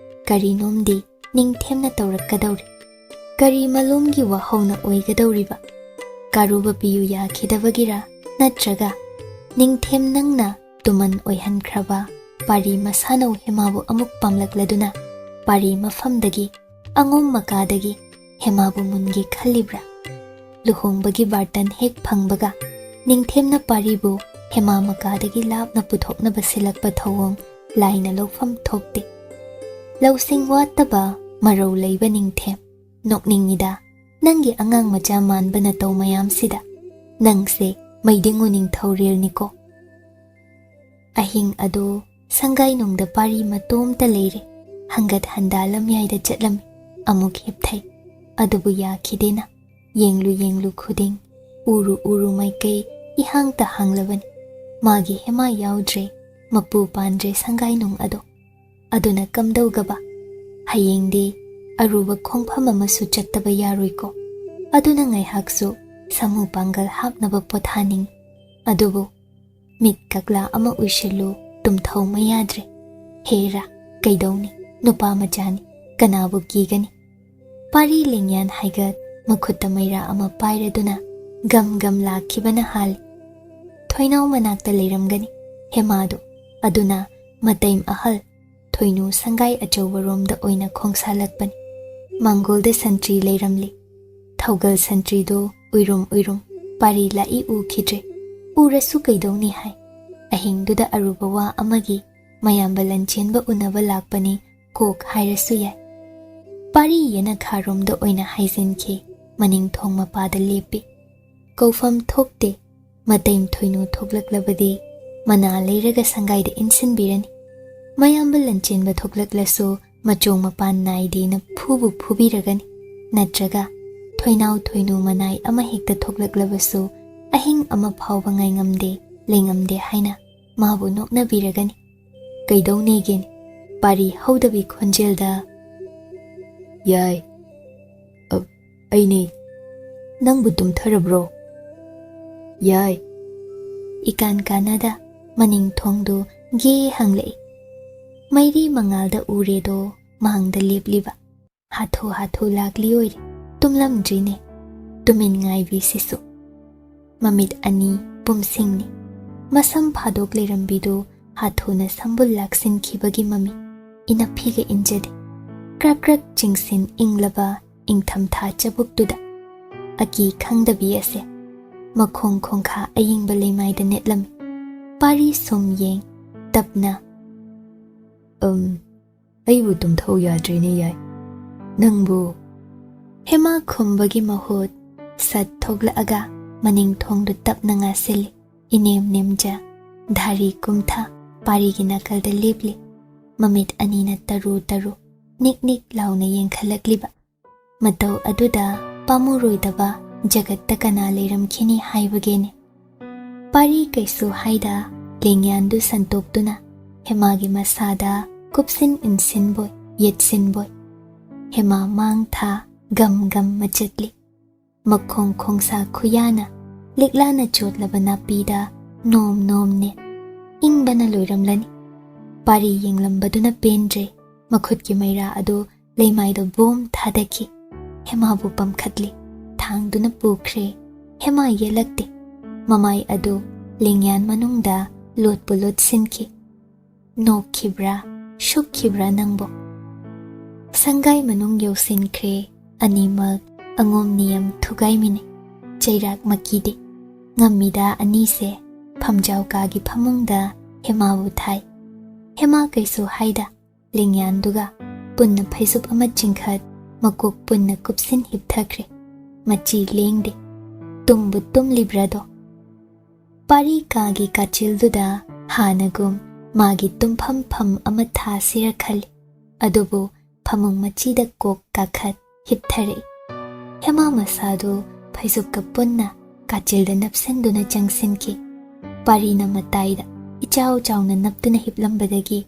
kari nomdi ningthemna tawrakkadawri kari malomgi wahawna oigadawriba ꯀꯥꯔꯨꯕ ꯄꯤꯌꯨ ꯌꯥꯈꯤꯗꯕꯒꯤꯔ ꯅꯠꯇ꯭ꯔꯒ ꯅꯤꯡꯊꯦꯝ ꯅꯪꯅ ꯇꯨꯃꯟ ꯑꯣꯏꯍꯟꯈ꯭ꯔꯕ ꯄꯥꯔꯤ ꯃꯁꯥꯅꯧ ꯍꯦꯃꯥꯕꯨ ꯑꯃꯨꯛ ꯄꯥꯝꯂꯛꯂꯗꯨꯅ ꯄꯥꯔꯤ ꯃꯐꯝꯗꯒꯤ ꯑꯉꯣꯝ ꯃꯀꯥꯗꯒꯤ ꯍꯦꯃꯥꯕꯨ ꯃꯨꯟꯒꯦ ꯈꯜꯂꯤꯕ꯭ꯔꯥ? ꯂꯨꯍꯣꯡꯕꯒꯤ ꯕꯥꯔꯇꯟ ꯍꯦꯛ ꯐꯪꯕꯒ ꯅꯤꯡꯊꯦꯝꯅ ꯄꯥꯔꯤꯕꯨ ꯍꯦꯃꯥ ꯃꯀꯥꯗꯒꯤ ꯂꯥꯞꯅ ꯄꯨꯊꯣꯛꯅꯕ ꯁꯤꯜꯂꯛꯄ ꯊꯧꯑꯣꯡ ꯂꯥꯏꯅ ꯂꯧꯐꯝ ꯊꯣꯛꯇꯦ꯫ ꯂꯧꯁꯤꯡ ꯋꯥꯠꯇꯕ ꯃꯔꯧ ꯂꯩꯕ ꯅꯤꯡꯊꯦꯝ, ꯅꯣꯛꯅꯤꯡꯉꯤꯗ ꯅꯪꯒꯤ ꯑꯉꯥꯡ ꯃꯆꯥ ꯃꯥꯟꯕ ꯅꯇꯧ ꯃꯌꯥꯝꯁꯤꯗ꯫ ꯅꯪꯁꯦ ꯃꯩꯗꯤꯡꯉꯨ ꯅꯤꯡꯊꯧꯔꯦꯜꯅꯤꯀꯣ꯫ ꯑꯍꯤꯡ ꯑꯗꯨ ꯁꯪꯒꯥꯏꯅꯨꯡꯗ ꯄꯥꯔꯤ ꯃꯇꯣꯝꯇ ꯂꯩꯔꯦ꯫ ꯍꯪꯒꯠ ꯍꯟꯗꯥ ꯂꯝꯌꯥꯏꯗ ꯆꯠꯂꯝꯃꯤ, ꯑꯃꯨꯛ ꯍꯤꯞꯊꯩ, ꯑꯗꯨꯕꯨ ꯌꯥꯈꯤꯗꯦꯅ꯫ ꯌꯦꯡꯂꯨ ꯌꯦꯡꯂꯨ ꯈꯨꯗꯤꯡ ꯎꯔꯨ ꯎꯔꯨ ꯃꯥꯏꯀꯩ ꯏꯍꯥꯡꯇ ꯍꯥꯡꯂꯕꯅꯤ꯫ ꯃꯥꯒꯤ ꯍꯦꯃꯥ ꯌꯥꯎꯗ꯭ꯔꯦ, ꯃꯄꯨ ꯄꯥꯟꯗ꯭ꯔꯦ ꯁꯪꯒꯥꯏꯅꯨꯡ ꯑꯗꯣ꯫ ꯑꯗꯨꯅ ꯀꯝꯗꯧꯒꯕ? ꯍꯌꯦꯡꯗꯤ ꯑꯔꯨꯕ ꯈꯣꯡꯐꯝ ꯑꯃꯁꯨ ꯆꯠꯇꯕ ꯌꯥꯔꯣꯏꯀꯣ꯫ ꯑꯗꯨꯅ ꯉꯥꯏꯍꯥꯛꯁꯨ ꯁꯥꯃꯨ ꯄꯥꯡꯒꯜ ꯍꯥꯞꯅꯕ ꯄꯣꯊꯥꯅꯤꯡꯉꯤ꯫ ꯑꯗꯨꯕꯨ ꯃꯤꯠ ꯀꯛꯂꯥ ꯑꯃ ꯎꯏꯁꯤꯜꯂꯨ, ꯇꯨꯝꯊꯧ ꯌꯥꯗ꯭ꯔꯦ꯫ ꯍꯦꯔꯥ, ꯀꯩꯗꯧꯅꯤ? ꯅꯨꯄꯥ ꯃꯆꯥꯅꯤ, ꯀꯅꯥꯕꯨ ꯀꯤꯒꯅꯤ? ꯄꯥꯔꯤ ꯂꯦꯡꯌꯥꯟ ꯍꯥꯏꯒꯠ ꯃꯈꯨꯠꯇ ꯃꯩꯔꯥ ꯑꯃ ꯄꯥꯏꯔꯗꯨꯅ ꯒꯝ ꯒꯝ ꯂꯥꯛꯈꯤꯕꯅ ꯍꯥꯜꯂꯤ꯫ ꯊꯣꯏꯅꯥꯎ ꯃꯅꯥꯛꯇ ꯂꯩꯔꯝꯒꯅꯤ ꯍꯦꯃꯥꯗꯨ꯫ ꯑꯗꯨꯅ ꯃꯇꯩꯝ ꯑꯍꯜ ꯊꯣꯏꯅꯨ ꯁꯪꯒꯥꯏ ꯑꯆꯧꯕꯔꯣꯝꯗ ꯑꯣꯏꯅ ꯈꯣꯡꯁꯥꯜꯂꯛꯄꯅꯤ꯫ ꯃꯥꯡꯒꯣꯜꯗ ꯁꯟꯇ꯭ꯔꯤ ꯂꯩꯔꯝꯂꯤ꯫ ꯊꯧꯒꯜ ꯁꯟꯇ꯭ꯔꯤꯗꯨ ꯎꯏꯔꯨꯝ ꯎꯏꯔꯨꯝ ꯄꯥꯔꯤ ꯂꯥꯛꯏ ꯎꯈꯤꯗ꯭ꯔꯦ꯫ ꯎꯔꯁꯨ ꯀꯩꯗꯧꯅꯤ ꯍꯥꯏ꯫ ꯑꯍꯤꯡꯗꯨꯗ ꯑꯔꯨꯕ ꯋꯥ ꯑꯃꯒꯤ ꯃꯌꯥꯝꯕ ꯂꯟꯆꯦꯟꯕ ꯎꯅꯕ ꯂꯥꯛꯄꯅꯤ ꯀꯣꯛ ꯍꯥꯏꯔꯁꯨ ꯌꯥꯏ꯫ ꯄꯥꯔꯤ ꯌꯦꯅꯈꯥꯔꯣꯝꯗ ꯑꯣꯏꯅ ꯍꯥꯏꯖꯤꯟꯈꯤ, ꯃꯅꯤꯡꯊꯣꯡ ꯃꯄꯥꯗ ꯂꯦꯞꯄꯤ꯫ ꯀꯧꯐꯝ ꯊꯣꯛꯇꯦ꯫ ꯃꯇꯩꯝ ꯊꯣꯏꯅꯨ ꯊꯣꯛꯂꯛꯂꯕꯗꯤ ꯃꯅꯥ ꯂꯩꯔꯒ ꯁꯪꯒꯥꯏꯗ ꯏꯟꯁꯤꯟꯕꯤꯔꯅꯤ꯫ ꯃꯌꯥꯝꯕ ꯂꯟꯆꯦꯟꯕ ꯊꯣꯛꯂꯛꯂꯁꯨ ꯃꯆꯣꯡ ꯃꯄꯥꯟ ꯅꯥꯏꯗꯦꯅ ꯐꯨꯕꯨ ꯐꯨꯕꯤꯔꯒꯅꯤ꯫ ꯅꯠꯇ꯭ꯔꯒ ꯊꯣꯏꯅꯥꯎ ꯊꯣꯏꯅꯨ ꯃꯅꯥꯏ ꯑꯃ ꯍꯦꯛꯇ ꯊꯣꯛꯂꯛꯂꯕꯁꯨ ꯑꯍꯤꯡ ꯑꯃ ꯐꯥꯎꯕ ꯉꯥꯏꯉꯝꯗꯦ ꯂꯩꯉꯝꯗꯦ ꯍꯥꯏꯅ ꯃꯥꯕꯨ ꯅꯣꯛꯅꯕꯤꯔꯒꯅꯤ꯫ ꯀꯩꯗꯧꯅꯦꯒꯦꯅꯤ? ꯄꯥꯔꯤ ꯍꯧꯗꯕꯤ ꯈꯣꯟꯖꯦꯜꯗ, ꯌꯥꯏ, ꯑꯩꯅꯦ, ꯅꯪꯕꯨ ꯇꯨꯝꯊꯔꯕ꯭ꯔꯣ? ꯌꯥꯏ꯫ ꯏꯀꯥꯟ ꯀꯥꯟꯅꯗ ꯃꯅꯤꯡꯊꯣꯡꯗꯨ ꯒꯦ ꯍꯪꯂꯛꯏ꯫ ꯃꯩꯔꯤ ꯃꯉꯥꯜꯗ ꯎꯔꯦꯗꯣ ꯃꯥꯡꯗ ꯂꯦꯞꯂꯤꯕ ꯍꯥꯊꯨ ꯍꯥꯊꯨ ꯂꯥꯛꯂꯤ ꯑꯣꯏꯔꯦ꯫ ꯇꯨꯝꯂꯝꯗ꯭ꯔꯤꯅꯦ ꯇꯨꯃꯤꯟ ꯉꯥꯏꯕꯤꯁꯤꯁꯨ꯫ ꯃꯃꯤꯠ ꯑꯅꯤ ꯄꯨꯝꯁꯤꯡꯅꯤ꯫ ꯃꯁꯝ ꯐꯥꯗꯣꯛ ꯂꯩꯔꯝꯕꯤꯗꯨ ꯍꯥꯊꯨꯅ ꯁꯝꯕꯨꯜ ꯂꯥꯛꯁꯤꯟꯈꯤꯕꯒꯤ ꯃꯃꯤ ꯏꯅꯐꯤꯒ ꯏꯟꯖꯗꯦ꯫ ꯀ꯭ꯔꯛ ꯀ꯭ꯔꯛ ꯆꯤꯡꯁꯤꯟ ꯏꯪꯂꯕ ꯏꯪꯊꯝꯊꯥ ꯆꯕꯨꯛꯇꯨꯗ ꯑꯀꯤ ꯈꯪꯗꯕꯤ ꯑꯁꯦ ꯃꯈꯣꯡ ꯈꯣꯡꯈꯥ ꯑꯌꯤꯡꯕ ꯂꯩꯃꯥꯏꯗ ꯅꯦꯠꯂꯝꯃꯤ꯫ ꯄꯥꯔꯤ ꯁꯨꯝ ꯌꯦꯡ, ꯇꯞꯅ, ꯑꯩꯕꯨ ꯇꯨꯝꯊꯧ ꯌꯥꯗ꯭ꯔꯦꯅꯦ ꯌꯥꯏ, ꯅꯪꯕꯨ꯫ ꯍꯦꯃꯥ ꯈꯨꯝꯕꯒꯤ ꯃꯍꯨꯠ ꯁꯠ ꯊꯣꯛꯂꯛꯑꯒ ꯃꯅꯤꯡꯊꯣꯡꯗꯨ ꯇꯞꯅ ꯉꯥꯁꯤꯜꯂꯤ꯫ ꯏꯅꯦꯝ ꯅꯦꯝꯖ ꯙꯥꯔꯤ ꯀꯨꯝꯊ ꯄꯥꯔꯤꯒꯤ ꯅꯥꯀꯜꯗ ꯂꯦꯞꯂꯤ꯫ ꯃꯃꯤꯠ ꯑꯅꯤꯅ ꯇꯔꯨ ꯇꯔꯨ ꯅꯤꯛ ꯅꯤꯛ ꯂꯥꯎꯅ ꯌꯦꯡꯈꯠꯂꯛꯂꯤꯕ꯫ ꯃꯇꯧ ꯑꯗꯨꯗ ꯄꯥꯝꯃꯨꯔꯣꯏꯗꯕ ꯖꯒꯠꯇ ꯀꯅꯥ ꯂꯩꯔꯝꯈꯤꯅꯤ ꯍꯥꯏꯕꯒꯦꯅꯦ꯫ ꯄꯥꯔꯤ ꯀꯩꯁꯨ ꯍꯥꯏꯗ ꯂꯦꯡꯌꯥꯟꯗꯨ ꯁꯟꯇꯣꯛꯇꯨꯅ ꯍꯦꯃꯥꯒꯤ ꯃꯁꯥꯗ ꯀꯨꯞꯁꯤꯟ ꯏꯟꯁꯤꯟꯕꯣꯏ ꯌꯦꯠꯁꯤꯟꯕꯣꯏ꯫ ꯍꯦꯃꯥ ꯃꯥꯡ ꯊꯥ ꯒꯝ ꯒꯝ ꯃꯆꯠꯂꯤ꯫ ꯃꯈꯣꯡ ꯈꯣꯡꯁꯥ ꯈꯨꯌꯥꯅ ꯂꯤꯛꯂꯥꯅ ꯆꯣꯠꯂꯕ ꯅꯥꯄꯤꯗ ꯅꯣꯝ ꯅꯣꯝꯅꯦ꯫ ꯏꯪꯕꯅ ꯂꯣꯏꯔꯝꯂꯅꯤ꯫ ꯄꯥꯔꯤ ꯌꯦꯡꯂꯝꯕꯗꯨꯅ ꯄꯦꯟꯗ꯭ꯔꯦ꯫ ꯃꯈꯨꯠꯀꯤ ꯃꯩꯔꯥ ꯑꯗꯨ ꯂꯩꯃꯥꯏꯗ ꯕꯣꯝ ꯊꯥꯗꯈꯤ꯫ ꯍꯦꯃꯥꯕꯨ ꯄꯝꯈꯠꯂꯤ꯫ ꯊꯥꯡꯗꯨꯅ ꯄꯨꯈ꯭ꯔꯦ꯫ ꯍꯦꯃꯥ ꯌꯦꯜꯂꯛꯇꯦ꯫ ꯃꯃꯥꯏ ꯑꯗꯨ ꯂꯦꯡꯌꯥꯟ ꯃꯅꯨꯡꯗ ꯂꯣꯠꯄꯨ ꯂꯣꯠꯁꯤꯟꯈꯤ꯫ ꯅꯣꯛꯈꯤꯕ꯭ꯔꯥ ꯁꯨꯛꯈꯤꯕ꯭ꯔꯥ ꯅꯪꯕꯣ? ꯁꯪꯒꯥꯏ ꯃꯅꯨꯡ ꯌꯧꯁꯤꯟꯈ꯭ꯔꯦ꯫ ꯑꯅꯤꯃꯛ ꯑꯉꯣꯝ ꯅꯤꯌꯝ ꯊꯨꯒꯥꯏꯃꯤꯟꯅꯩ꯫ ꯆꯩꯔꯥꯛ ꯃꯀꯤꯗꯦ꯫ ꯉꯝꯃꯤꯗ ꯑꯅꯤꯁꯦ꯫ ꯐꯝꯖꯥꯎ ꯀꯥꯒꯤ ꯐꯃꯨꯡꯗ ꯍꯦꯃꯥꯕꯨ ꯊꯥꯏ꯫ ꯍꯦꯃꯥ ꯀꯩꯁꯨ ꯍꯥꯏꯗ ꯂꯦꯡꯌꯥꯟꯗꯨꯒ ꯄꯨꯟꯅ ꯐꯩꯖꯨꯞ ꯑꯃ ꯆꯤꯡꯈꯠ ꯃꯀꯣꯛ ꯄꯨꯟꯅ ꯀꯨꯞꯁꯤꯟ ꯍꯤꯞꯊꯈ꯭ꯔꯦ꯫ ꯃꯆꯤ ꯂꯦꯡꯗꯦ꯫ ꯇꯨꯝꯕꯨ ꯇꯨꯝꯂꯤꯕ꯭ꯔꯥꯗꯣ? ꯄꯥꯔꯤ ꯀꯥꯒꯤ ꯀꯥꯆꯤꯜꯗꯨꯗ ꯍꯥꯟꯅꯒꯨꯝ ꯃꯥꯒꯤ ꯇꯨꯝꯐꯝ ꯐꯝ ꯑꯃ ꯊꯥꯁꯤꯔ ꯈꯜꯂꯤ꯫ ꯑꯗꯨꯕꯨ ꯐꯃꯨꯡ ꯃꯆꯤꯗ ꯀꯣꯛ ꯀꯥꯈꯠ ꯍꯤꯞꯊꯔꯛꯏ꯫ ꯍꯦꯃꯥ ꯃꯁꯥꯗꯨ ꯐꯩꯖꯨꯞꯀ ꯄꯨꯟꯅ ꯀꯥꯆꯤꯜꯗ ꯅꯞꯁꯤꯟꯗꯨꯅ ꯆꯪꯁꯤꯟꯈꯤ꯫ ꯄꯥꯔꯤꯅ ꯃꯇꯥꯏꯗ ꯏꯆꯥꯎ ꯆꯥꯎꯅ ꯅꯞꯇꯨꯅ ꯍꯤꯞꯂꯝꯕꯗꯒꯤ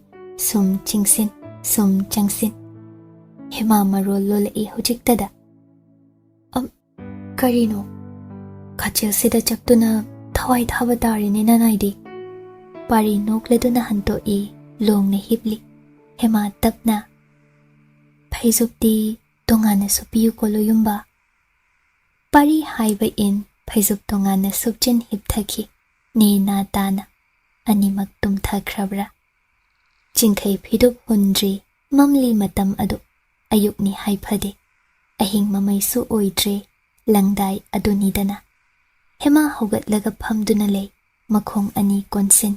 ꯁꯨꯝ ꯆꯤꯡꯁꯤꯟ ꯁꯨꯝ ꯆꯪꯁꯤꯟ꯫ ꯍꯦꯃꯥ ꯃꯔꯣꯜ ꯂꯣꯜꯂꯛꯏ ꯍꯧꯖꯤꯛꯇꯗ꯫ ꯀꯔꯤꯅꯣ? ꯀꯥꯆꯤꯜꯁꯤꯗ ꯆꯞꯇꯨꯅ ꯊꯋꯥꯏ ꯊꯥꯕ ꯇꯥꯔꯦꯅꯦ ꯅꯅꯥꯏꯗꯤ꯫ ꯄꯥꯔꯤ ꯅꯣꯛꯂꯗꯨꯅ ꯍꯟꯇꯣꯛꯏ꯫ ꯂꯣꯡꯅ ꯍꯤꯞꯂꯤ꯫ ꯍꯦꯃꯥ ꯇꯞꯅ, ꯐꯩꯖꯨꯞꯇꯤ ꯇꯣꯉꯥꯟꯅ ꯁꯨꯞꯄꯤꯌꯨꯀꯣ ꯂꯣꯌꯨꯝꯕ꯫ ꯄꯥꯔꯤ ꯍꯥꯏꯕ ꯏꯟ ꯐꯩꯖꯨꯞ ꯇꯣꯉꯥꯟꯅ ꯁꯨꯞꯆꯤꯟ ꯍꯤꯞꯊꯈꯤ ꯅꯦꯅꯥ ꯇꯥꯅ ꯑꯅꯤꯃꯛ ꯇꯨꯝꯊꯈ꯭ꯔꯕ꯭ꯔꯥ ꯆꯤꯡꯈꯩ ꯐꯤꯗꯨꯞ ꯍꯨꯟꯗ꯭ꯔꯤ ꯃꯝꯂꯤ ꯃꯇꯝ ꯑꯗꯨ ꯑꯌꯨꯛꯅꯤ ꯍꯥꯏꯐꯗꯦ ꯑꯍꯤꯡ ꯃꯃꯩꯁꯨ ꯑꯣꯏꯗ꯭ꯔꯦ ꯂꯪꯗꯥꯏ ꯑꯗꯨꯅꯤꯗꯅ ꯍꯦꯃꯥ ꯍꯧꯒꯠꯂꯒ ꯐꯝꯗꯨꯅ ꯂꯩ ꯃꯈꯣꯡ ꯑꯅꯤ ꯀꯣꯟꯁꯤꯟ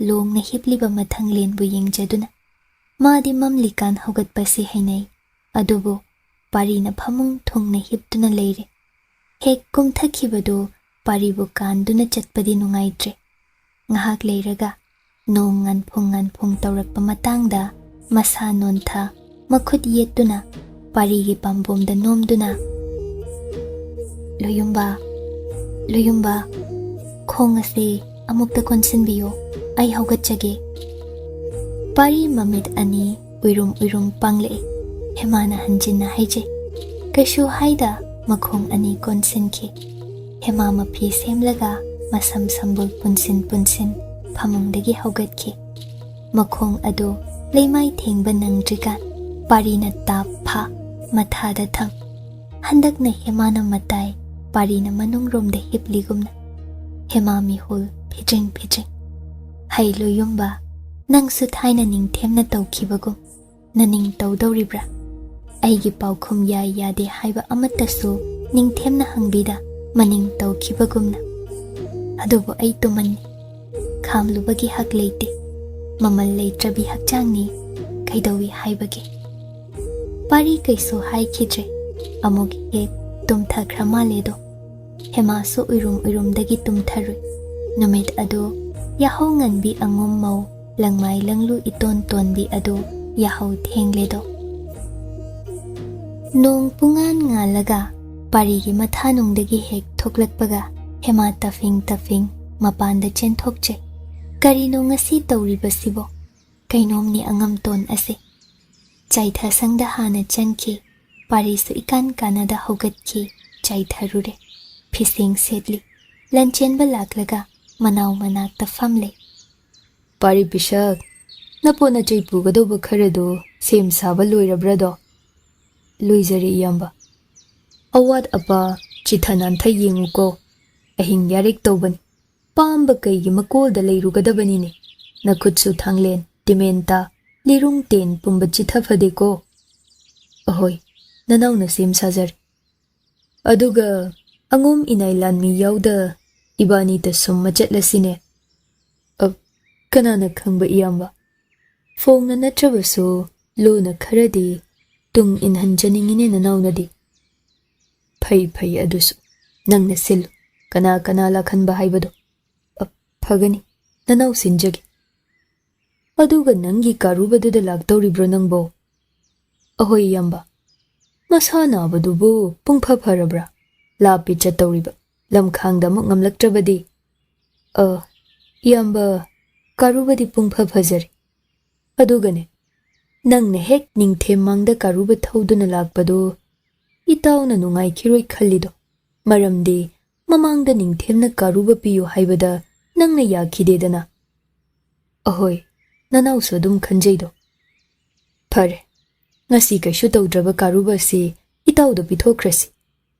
ꯂꯣꯡꯅ ꯍꯤꯞꯂꯤꯕ ꯃꯊꯪꯂꯦꯟꯕꯨ ꯌꯦꯡꯖꯗꯨꯅ ꯃꯥꯗꯤ ꯃꯝꯂꯤꯀꯥꯟ ꯍꯧꯒꯠꯄꯁꯤ ꯍꯩꯅꯩ ꯑꯗꯨꯕꯨ ꯄꯥꯔꯤꯅ ꯐꯃꯨꯡ ꯊꯨꯡꯅ ꯍꯤꯞꯇꯨꯅ ꯂꯩꯔꯦ ꯍꯦꯛ ꯀꯨꯝꯊꯈꯤꯕꯗꯨ ꯄꯥꯔꯤꯕꯨ ꯀꯥꯟꯗꯨꯅ ꯆꯠꯄꯗꯤ ꯅꯨꯡꯉꯥꯏꯇ꯭ꯔꯦ ꯉꯍꯥꯛ ꯂꯩꯔꯒ ꯅꯣꯡ ꯉꯥꯟꯐꯨꯡ ꯇꯧꯔꯛꯄ ꯃꯇꯥꯡꯗ ꯃꯁꯥ ꯅꯣꯟꯊ ꯃꯈꯨꯠ ꯌꯦꯠꯇꯨꯅ ꯄꯥꯔꯤꯒꯤ ꯄꯥꯝꯕꯣꯝꯗ ꯅꯣꯝꯗꯨꯅ ꯂꯨꯌꯨꯝꯕ ꯈꯣꯡ ꯑꯁꯤ ꯑꯃꯨꯛꯇ ꯀꯣꯟꯁꯤꯟꯕꯤꯌꯣ ꯑꯩ ꯍꯧꯒꯠꯆꯒꯦ ꯄꯥꯔꯤ ꯃꯃꯤꯠ ꯑꯅꯤ ꯎꯏꯔꯨꯝ ꯄꯥꯡꯂꯛꯏ ꯍꯦꯃꯥꯅ ꯍꯟꯖꯤꯟꯅ ꯍꯥꯏꯖꯩ ꯀꯩꯁꯨ ꯍꯥꯏꯗ ꯃꯈꯣꯡ ꯑꯅꯤ ꯀꯣꯟꯁꯤꯟꯈꯤ ꯍꯦꯃꯥ ꯃꯐꯤ ꯁꯦꯝꯂꯒ ꯃꯁꯝ ꯁꯝꯕꯨꯜ ꯄꯨꯟꯁꯤꯟ ꯐꯃꯨꯡꯗꯒꯤ ꯍꯧꯒꯠꯈꯤ ꯃꯈꯣꯡ ꯑꯗꯨ ꯂꯩꯃꯥꯏ ꯊꯦꯡꯕ ꯅꯪꯗ꯭ꯔꯤꯀꯥꯟ ꯄꯥꯔꯤꯅ ꯇꯥꯞ ꯐꯥ ꯃꯊꯥꯗ ꯊꯝ ꯍꯟꯗꯛꯅ ꯍꯦꯃꯥꯅ ꯃꯇꯥꯏ ꯄꯥꯔꯤꯅ ꯃꯅꯨꯡꯔꯣꯝꯗ ꯍꯤꯞꯂꯤꯒꯨꯝꯅ ꯍꯦꯃꯥ ꯃꯤꯍꯨꯜ ꯐꯤꯖ꯭ꯔꯤꯡ ꯍꯩ ꯂꯨꯌꯨꯝꯕ ꯅꯪꯁꯨ ꯊꯥꯏꯅ ꯅꯤꯡꯊꯦꯝꯅ ꯇꯧꯈꯤꯕꯒꯨꯝ ꯅꯅꯤꯡ ꯇꯧꯗꯧꯔꯤꯕ꯭ꯔꯥ ꯑꯩꯒꯤ ꯄꯥꯎꯈꯨꯝ ꯌꯥꯏ ꯌꯥꯗꯦ ꯍꯥꯏꯕ ꯑꯃꯠꯇꯁꯨ ꯅꯤꯡꯊꯦꯝꯅ ꯍꯪꯕꯤꯗ ꯃꯅꯤꯡ ꯇꯧꯈꯤꯕꯒꯨꯝꯅ ꯑꯗꯨꯕꯨ ꯑꯩ ꯇꯨꯃꯟꯅꯤ ꯈꯥꯝꯂꯨꯕꯒꯤ ꯍꯛ ꯂꯩꯇꯦ ꯃꯃꯜ ꯂꯩꯇ꯭ꯔꯕꯤ ꯍꯛꯆꯥꯡꯅꯤ ꯀꯩꯗꯧꯏ ꯍꯥꯏꯕꯒꯦ ꯄꯥꯔꯤ ꯀꯩꯁꯨ ꯍꯥꯏꯈꯤꯗ꯭ꯔꯦ ꯑꯃꯨꯛ ꯍꯦꯛ ꯇꯨꯝꯊꯈ꯭ꯔ ꯃꯥꯜꯂꯦꯗꯣ ꯍꯦꯃꯥꯁꯨ ꯎꯏꯔꯨꯝꯗꯒꯤ ꯇꯨꯝꯊꯔꯨꯏ ꯅꯨꯃꯤꯠ ꯑꯗꯨ ꯌꯥꯍꯧ ꯉꯟꯕꯤ ꯑꯉꯣꯝ ꯃꯧ ꯂꯪꯃꯥꯏ ꯂꯪꯂꯨ ꯏꯇꯣꯟ ꯇꯣꯟꯕꯤ ꯑꯗꯨ ꯌꯥꯍꯧ ꯊꯦꯡꯂꯦꯗꯣ ꯅꯣꯡ ꯄꯨꯡꯉꯥꯟ ꯉꯥꯜꯂꯒ ꯄꯥꯔꯤꯒꯤ ꯃꯊꯥꯅꯨꯡꯗꯒꯤ ꯍꯦꯛ ꯊꯣꯛꯂꯛꯄꯒ ꯍꯦꯃꯥ ꯇꯐꯤꯡ ꯃꯄꯥꯟꯗ ꯆꯦꯟꯊꯣꯛꯆꯩ ꯀꯔꯤꯅꯣ ꯉꯁꯤ ꯇꯧꯔꯤꯕꯁꯤꯕꯣ ꯀꯩꯅꯣꯝꯅꯤ ꯑꯉꯝꯇꯣꯟ ꯑꯁꯤ ꯆꯥꯏꯊꯁꯪꯗ ꯍꯥꯟꯅ ꯆꯟꯈꯤ ꯄꯥꯔꯤꯁꯨ ꯏꯀꯥꯟ ꯀꯥꯟꯅꯗ ꯍꯧꯒꯠꯈꯤ ꯆꯥꯏꯊꯔꯨꯔꯦ ꯐꯤꯁꯦꯡ ꯁꯦꯠꯂꯤ ꯂꯟꯆꯦꯟꯕ ꯂꯥꯛꯂꯒ ꯃꯅꯥꯎ ꯃꯅꯥꯛꯇ ꯐꯝꯂꯦ ꯄꯥꯔꯤ ꯄꯤꯁꯛ ꯅꯄꯣꯠ ꯅꯆꯩ ꯄꯨꯒꯗꯧꯕ ꯈꯔꯗꯣ ꯁꯦꯝ ꯁꯥꯕ ꯂꯣꯏꯔꯕ꯭ꯔꯥꯗꯣ ꯂꯣꯏꯖꯔꯦ ꯏꯌꯥꯝꯕ ꯑꯋꯥꯠ ꯑꯄꯥ ꯆꯤꯊ ꯅꯥꯟꯊ ꯌꯦꯡꯉꯨꯀꯣ ꯑꯍꯤꯡ ꯌꯥꯔꯦꯛ ꯇꯧꯕꯅꯤ ꯄꯥꯝꯕ ꯀꯩꯒꯤ ꯃꯀꯣꯜꯗ ꯂꯩꯔꯨꯒꯗꯕꯅꯤꯅꯦ ꯅꯈꯨꯠꯁꯨ ꯊꯥꯡꯂꯦꯟ ꯇꯤꯃꯦꯟꯇꯥ ꯂꯤꯔꯨꯡ ꯇꯦꯟ ꯄꯨꯝꯕ ꯆꯤꯊ ꯐꯗꯦꯀꯣ ꯑꯍꯣꯏ ꯅꯅꯥꯎꯅ ꯁꯦꯝ ꯁꯥꯖꯔꯦ ꯑꯗꯨꯒ ꯑꯉꯣꯝ ꯏꯅꯥꯏ ꯂꯥꯟꯃꯤ ꯌꯥꯎꯗ ꯏꯕꯥꯅꯤꯇ ꯁꯨꯝꯃ ꯆꯠꯂꯁꯤꯅꯦ ꯀꯅꯥꯅ ꯈꯪꯕ ꯏꯌꯥꯝꯕ ꯐꯣꯡꯅ ꯅꯠꯇ꯭ꯔꯕꯁꯨ ꯂꯨꯅ ꯈꯔꯗꯤ ꯇꯨꯡ ꯏꯟꯍꯟꯖꯅꯤꯡꯉꯤꯅꯦ ꯅꯅꯥꯎꯅꯗꯤ ꯐꯩ ꯑꯗꯨꯁꯨ ꯅꯪꯅ ꯁꯤꯜꯂꯨ ꯀꯅꯥ ꯂꯥꯛꯍꯟꯕ ꯍꯥꯏꯕꯗꯣ ꯐꯒꯅꯤ ꯅꯅꯥꯎ ꯁꯤꯟꯖꯒꯦ ꯑꯗꯨꯒ ꯅꯪꯒꯤ ꯀꯥꯔꯨꯕꯗꯨꯗ ꯂꯥꯛꯇꯧꯔꯤꯕ꯭ꯔꯣ ꯅꯪꯕꯣ ꯑꯍꯣꯏ ꯏꯌꯥꯝꯕ ꯃꯁꯥ ꯅꯥꯕꯗꯨꯕꯨ ꯄꯨꯡꯐ ꯐꯔꯕ꯭ꯔꯥ ꯂꯥꯞꯄꯤ ꯆꯠꯇꯧꯔꯤꯕ ꯂꯝꯈꯥꯡꯗ ꯑꯃꯨꯛ ꯉꯝꯂꯛꯇ꯭ꯔꯕꯗꯤ ꯏꯌꯥꯝꯕ ꯀꯥꯔꯨꯕꯗꯤ ꯄꯨꯡꯐ ꯐꯖꯔꯦ ꯑꯗꯨꯒꯅꯦ ꯅꯪꯅ ꯍꯦꯛ ꯅꯤꯡꯊꯦꯝꯃꯥꯡꯗ ꯀꯥꯔꯨꯕ ꯊꯧꯗꯨꯅ ꯂꯥꯛꯄꯗꯣ ꯏꯇꯥꯎꯅ ꯅꯨꯡꯉꯥꯏꯈꯤꯔꯣꯏ ꯈꯜꯂꯤꯗꯣ ꯃꯔꯝꯗꯤ ꯃꯃꯥꯡꯗ ꯅꯤꯡꯊꯦꯝꯅ ꯀꯥꯔꯨꯕ ꯄꯤꯌꯨ ꯍꯥꯏꯕꯗ ꯅꯪꯅ ꯌꯥꯈꯤꯗꯦꯗꯅ ꯑꯍꯣꯏ ꯅꯅꯥꯎꯁꯨ ꯑꯗꯨꯝ ꯈꯟꯖꯩꯗꯣ ꯐꯔꯦ ꯉꯁꯤ ꯀꯩꯁꯨ ꯇꯧꯗ꯭ꯔꯕ ꯀꯥꯔꯨꯕ ꯑꯁꯤ ꯏꯇꯥꯎꯗ ꯄꯤꯊꯣꯛꯈ꯭ꯔꯁꯤ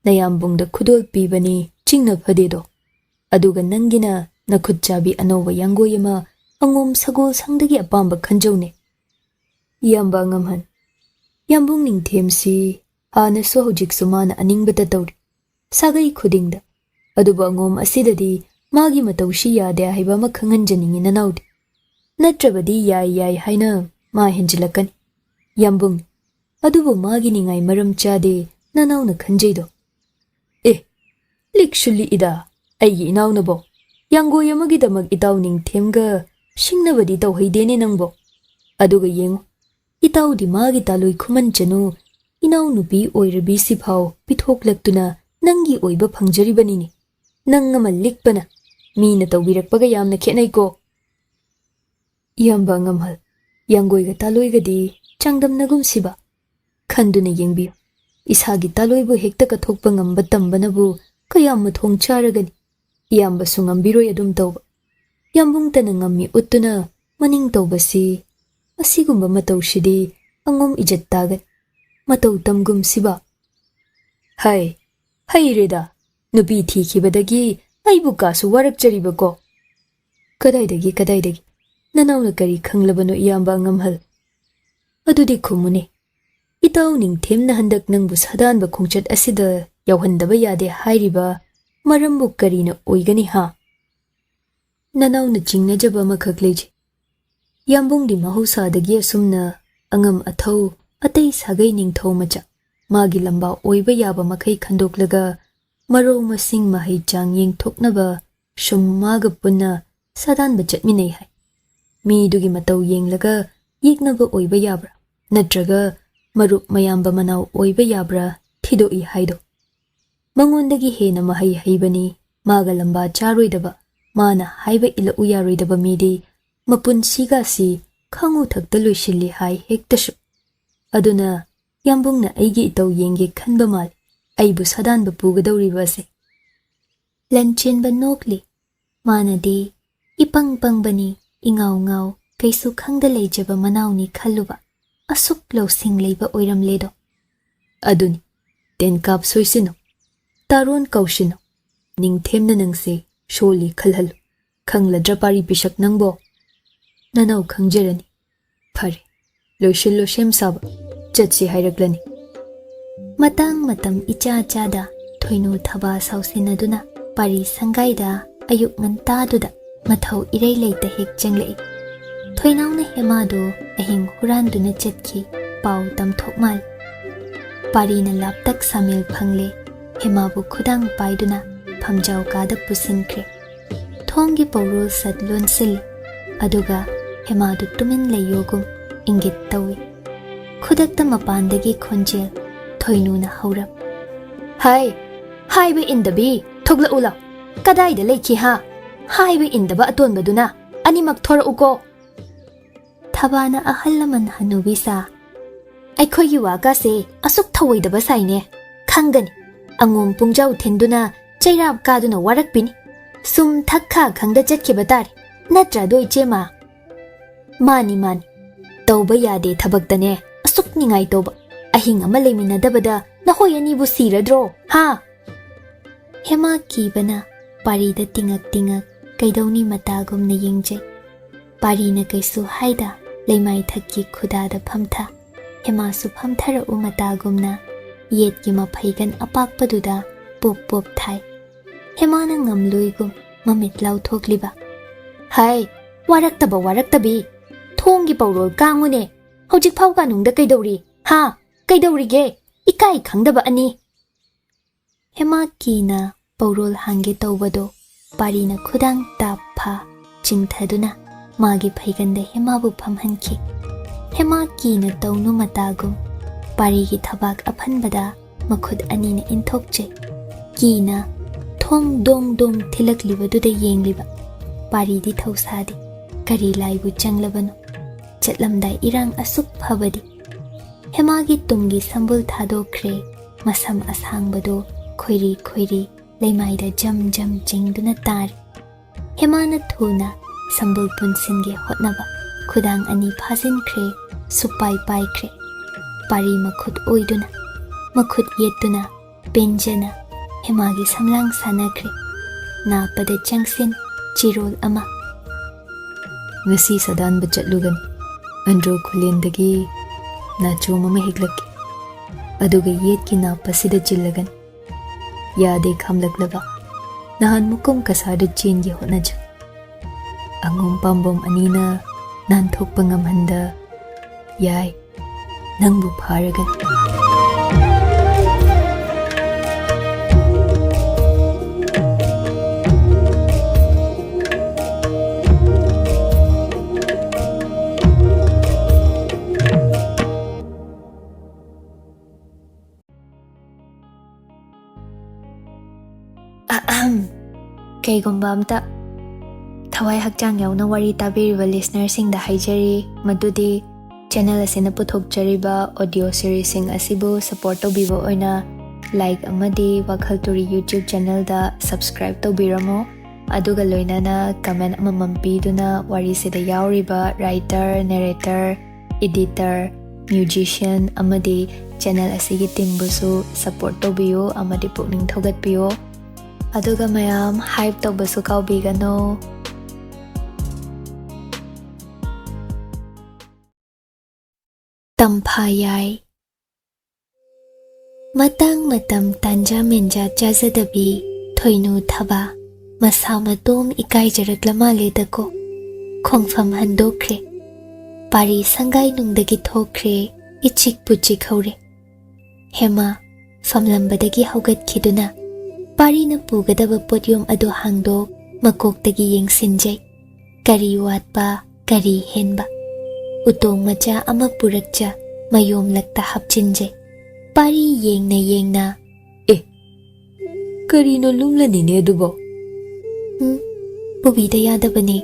ꯅꯌꯥꯝꯕꯨꯡꯗ ꯈꯨꯗꯣꯜ ꯄꯤꯕꯅꯤ ꯆꯤꯡꯅ ꯐꯗꯦꯗꯣ ꯑꯗꯨꯒ ꯅꯪꯒꯤꯅ ꯅꯈꯨꯠ ꯆꯥꯕꯤ ꯑꯅꯧꯕ ꯌꯥꯡꯒꯣꯏ ꯑꯃ ꯑꯉꯣꯝ ꯁꯒꯣꯜ ꯁꯪꯗꯒꯤ ꯑꯄꯥꯝꯕ ꯈꯟꯖꯧꯅꯦ ꯏꯌꯥꯝꯕ ꯑꯉꯝꯍꯟ ꯌꯥꯝꯕꯨꯡ ꯅꯤꯡꯊꯦꯝꯁꯤ ꯍꯥꯟꯅꯁꯨ ꯍꯧꯖꯤꯛꯁꯨ ꯃꯥꯅ ꯑꯅꯤꯡꯕꯇ ꯇꯧꯔꯤ ꯁꯥꯒꯩ ꯈꯨꯗꯤꯡꯗ ꯑꯗꯨꯕꯨ ꯑꯉꯣꯝ ꯑꯁꯤꯗꯗꯤ ꯃꯥꯒꯤ ꯃꯇꯧꯁꯤ ꯌꯥꯗꯦ ꯍꯥꯏꯕ ꯑꯃ ꯈꯪꯍꯟꯖꯅꯤꯡꯉꯤ ꯅꯅꯥꯎꯗꯤ ꯅꯠꯇ꯭ꯔꯕꯗꯤ ꯌꯥꯏ ꯍꯥꯏꯅ ꯃꯥ ꯍꯦꯟꯖꯤꯜꯂꯛꯀꯅꯤ ꯌꯥꯝꯕꯨꯡꯅꯤ ꯑꯗꯨꯕꯨ ꯃꯥꯒꯤ ꯅꯤꯡꯉꯥꯏ ꯃꯔꯝ ꯆꯥꯗꯦ ꯅꯅꯥꯎꯅ ꯈꯟꯖꯩꯗꯣ ꯂꯤꯛꯁꯨ ꯂꯤꯛꯏꯗ ꯑꯩꯒꯤ ꯏꯅꯥꯎꯅꯕꯣ ꯌꯥꯡꯒꯣꯏ ꯑꯃꯒꯤꯗꯃꯛ ꯏꯇꯥꯎ ꯅꯤꯡꯊꯦꯝꯒ ꯁꯤꯡꯅꯕꯗꯤ ꯇꯧꯍꯩꯗꯦꯅꯦ ꯅꯪꯕꯣ ꯑꯗꯨꯒ ꯌꯦꯡꯉꯨ ꯏꯇꯥꯎꯗꯤ ꯃꯥꯒꯤ ꯇꯥꯂꯣꯏ ꯈꯨꯃꯟ ꯆꯅꯨ ꯏꯅꯥꯎꯅꯨꯄꯤ ꯑꯣꯏꯔꯕꯤꯁꯤꯐꯥꯎ ꯄꯤꯊꯣꯛꯂꯛꯇꯨꯅ ꯅꯪꯒꯤ ꯑꯣꯏꯕ ꯐꯪꯖꯔꯤꯕꯅꯤꯅꯦ ꯅꯪ ꯑꯃ ꯂꯤꯛꯄꯅ ꯃꯤꯅ ꯇꯧꯕꯤꯔꯛꯄꯒ ꯌꯥꯝꯅ ꯈꯦꯠꯅꯩꯀꯣ ꯏꯌꯥꯝꯕ ꯑꯉꯝꯍꯜ ꯌꯥꯡꯒꯣꯏꯒ ꯇꯥꯂꯣꯏꯒꯗꯤ ꯆꯥꯡꯗꯝꯅꯒꯨꯝꯁꯤꯕ ꯈꯟꯗꯨꯅ ꯌꯦꯡꯕꯤꯌꯨ ꯏꯁꯥꯒꯤ ꯇꯥꯂꯣꯏꯕꯨ ꯍꯦꯛꯇ ꯀꯠꯊꯣꯛꯄ ꯉꯝꯕ ꯇꯝꯕꯅꯕꯨ ꯀꯌꯥꯝ ꯃꯊꯣꯡ ꯆꯥꯔꯒꯅꯤ ꯏꯌꯥꯝꯕꯁꯨ ꯉꯝꯕꯤꯔꯣꯏ ꯑꯗꯨꯝ ꯇꯧꯕ ꯌꯥꯝꯕꯨꯡꯇꯅ ꯉꯝꯃꯤ ꯎꯠꯇꯨꯅ ꯃꯅꯤꯡ ꯇꯧꯕꯁꯤ ꯑꯁꯤꯒꯨꯝꯕ ꯃꯇꯧꯁꯤꯗꯤ ꯑꯉꯣꯝ ꯏꯖꯠ ꯇꯥꯒꯅꯤ ꯃꯇꯧ ꯇꯝꯒꯨꯝꯁꯤꯕ ꯍꯩꯔꯦꯗ Nupi thikibadagi aibu kasu warakjaribako. Kadaidagi nanauna kari khanglabano iyamba ngamhal. Adudi khumune. Itaw Ningthemna handak nangbu sadanba khongchat asida yawhandaba yade hairiba marambu karina oigani ha. Nanauna chingnajaba makhak leje. Yambungdi mahausadagi asumna angam athau atay sagai ningthau macha. Magi lamba oiba yaba makai khandoklaga maro masing mahai chang yengthoknaba shummaga punna sadanba chatminai hai. Midugi matau yenglaga yeknaba oiba yabra natraga marup mayamba manau oiba yabra thidoi haido. Mangondagi hena mahai haibani maga lamba charoidaba mana haiba ila uyaroidaba midi mapun siga si khangu thakta loisilli hai hektashu. Aduna yambungna aigi itaw yenge khanba mal aibu sadanba pugadawriba se. Lanchenba nokli manadi ipang pangbani ingaw ngaw kaisu khangda leijaba manawni khaluba asuk lawsing leiba oiramledo. Aduni tenkap soisino taron kaushino Ningthemna nangse sholi khalhalu khangladra pari pisak nangbo. Nanaw khangjarani phare loishillo shem saba chatsi hairaklani. Matang matam icha chada thoinu thaba sausinaduna pari sangaida ayuk ngantaduda mathau irei leita hek changlei. Thoinauna hemado ahing huranduna chetki pau tamthokmal. Parina laptak samil phangle hemabu khudang paiduna phamjau kada pusinkre. Thonggi paurol sat lonsil aduga hemadu tumin layogum ingit tawi. Khudakta mapandagi khonjel thoinuna haurap. Hai haiba indabi thogla ula kadaida leiki ha. Haiba indaba atonbaduna animak thora uko. Thabana ahallaman hanubisa Aikhogi waka se asuk thawoidaba saine khangani angom pungjau thenduna chairap kaduna warakpini sum thakha khangda chatkiba tari natra doi chema. Mani tauba yade thabaktane asuk ningai toba ahing ama leiminadabada nahoy anibu siradro ha. Hema kibana parida tingak kaidawni matagumna yengjai. Parina kaisu haida leimai thakki khudada phamtha. Hema su phamthara matagumna yetki maphaigan apakpaduda pop thai. Hema na ngamluigum mamit lauthokliba. Hai waraktabi thonggi paurol kangune hojik phau kanungda kaidawri ha kaidawrige ikai khangdaba ani. Hema kina paurol hange tawbado parina khudang tapha chingthaduna magi phaiganda hemabu phamhanki. Hema kina tawnu matagum parigi thabak aphanbada makhud anina inthokche. Kina thong dong thilaklibaduda yengliba paridi thausadi kari laibu changlabano chatlamdai irang asuk phabadi. Hemagi tungi sambul thadokre masam asangbado khoiri leimaida jam chingduna tari. Hemana thuna sambul punsinge hotnaba khudang ani phajinkre supai paikre. Pari makhut oiduna makhut yetuna penjana hemagi samlang sanakre. Napada changsin chirol ama. Ngasi sadanba chatlugan andro khulendagi nachuma mahiglaki aduga yetki napasida chillagan. Yade khamlaklaba nahan mukum kasada chengi honaja. Angom pambom anina nanthokpa ngamhanda yai nangbu pharagan. Kaigumba amta thawai hakchang yauna wari tabiriba listenersing da haijari madudi channel asina puthokjariba audio series sing asibu support tobibo oina like amadi WakhaL Turi YouTube channel da subscribe tobiramo aduga loinana comment amamam piduna wari sida yauriba writer narrator editor musician amadi channel asigi team busu support tobiyo amadi pukning thogatpiyo ꯑꯗꯨꯒ ꯃꯌꯥꯝ ꯍꯥꯏꯞ ꯇꯧꯕꯁꯨ ꯀꯥꯎꯕꯤꯒꯅꯣ Tamfayai Matang matam tanja menja chazadabi thoinu thaba masa matom ikai jaraklama ledako khongfam handokre pari sangai nungdagi thokre ichik puchik hore hema famlambadagi haugat khiduna pari na pugadaba potyom adu hangdok makoktagi yengsinjai kari watpa kari henba utong macha ama purakcha mayom lakta hapchinjai pari yengna karino lumlanine adubo pubida yadabane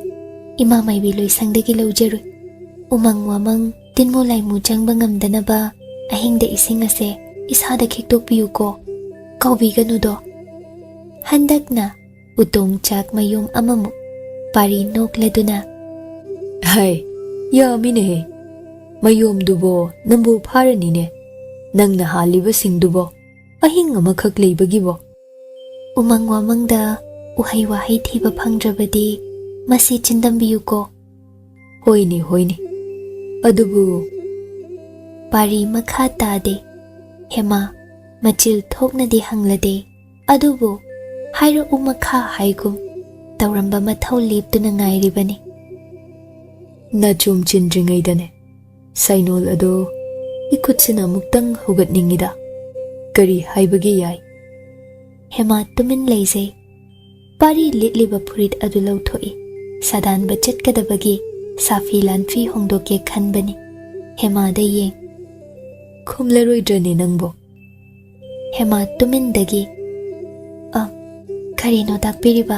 ima maibi loisangdagi laujarui umang wamang tinmo laimu changba ngamdanaba ahingda ising ase isada khiktok ko kaubiganu do handakna utong chak mayom amamu pari nokladuna hai yamine mayom dubo nambu pharanine nangna haliba singdubo ahing amakhak leibagibo umang wamangda uhai wahai thiba phangdrabadi masi chindambiyu ko hoine adubu pari makha tade hema machil thoknadi hanglade adubu hairo umakha haigum tawramba mathau leptuna ngairibani na chum chindringaidane sainol ado ikutsina muktang hugatningida kari haibagi yai hema tumin leizai pari litliba phurit adu lauthoi sadan bachet kadabagi safi lanfi hongdoke khanbani hema da yeng khumlaroidrane nangbo hema tumin dagi karino dakpiriba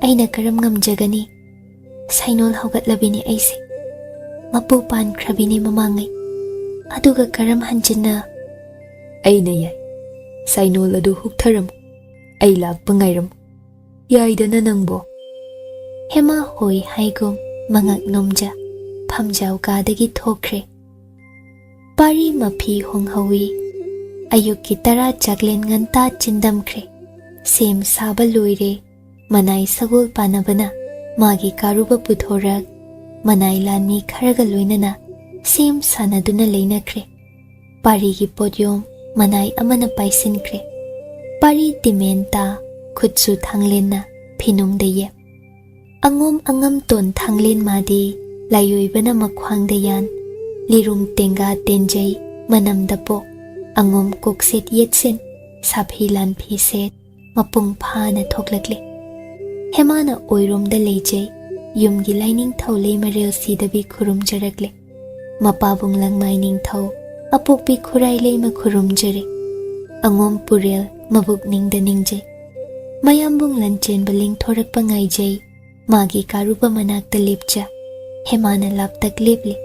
aina karam ngamjagani sainol haugatlabini aise mapu pan khrabini mamangai aduga karam hanjina aina yai sainol adu huktharam ai lakpa ngairam yaidana nangbo hema hoi haigum mangak nomja phamjau kadagi thokre pari mafi honghawi ayuki tara chaklen nganta chindamkre sem saba loire manai sagol panabana magi karuba puthorak manai lanmi kharaga loinana sem sanaduna leinakre pari gi podyom manai amana paisin-kre pari timenta khutsu thanglenna phinungde ye angom angam ton thanglen madi layoibana makhwangda yan lirum tenga tenjai manamda po angom kokset yetsen saphilan phiset mapung phana thoklakle hemana oiromda leijai yumgi lining thau leimarel sidabi khurum jarakle mapabung langmai ning thau apokpi khurai leima khurum jare angom purel mabuk ningda ningjai mayambung Lanchenba ling thorak pangai jai magi karuba manakta lepcha hemana laptak leple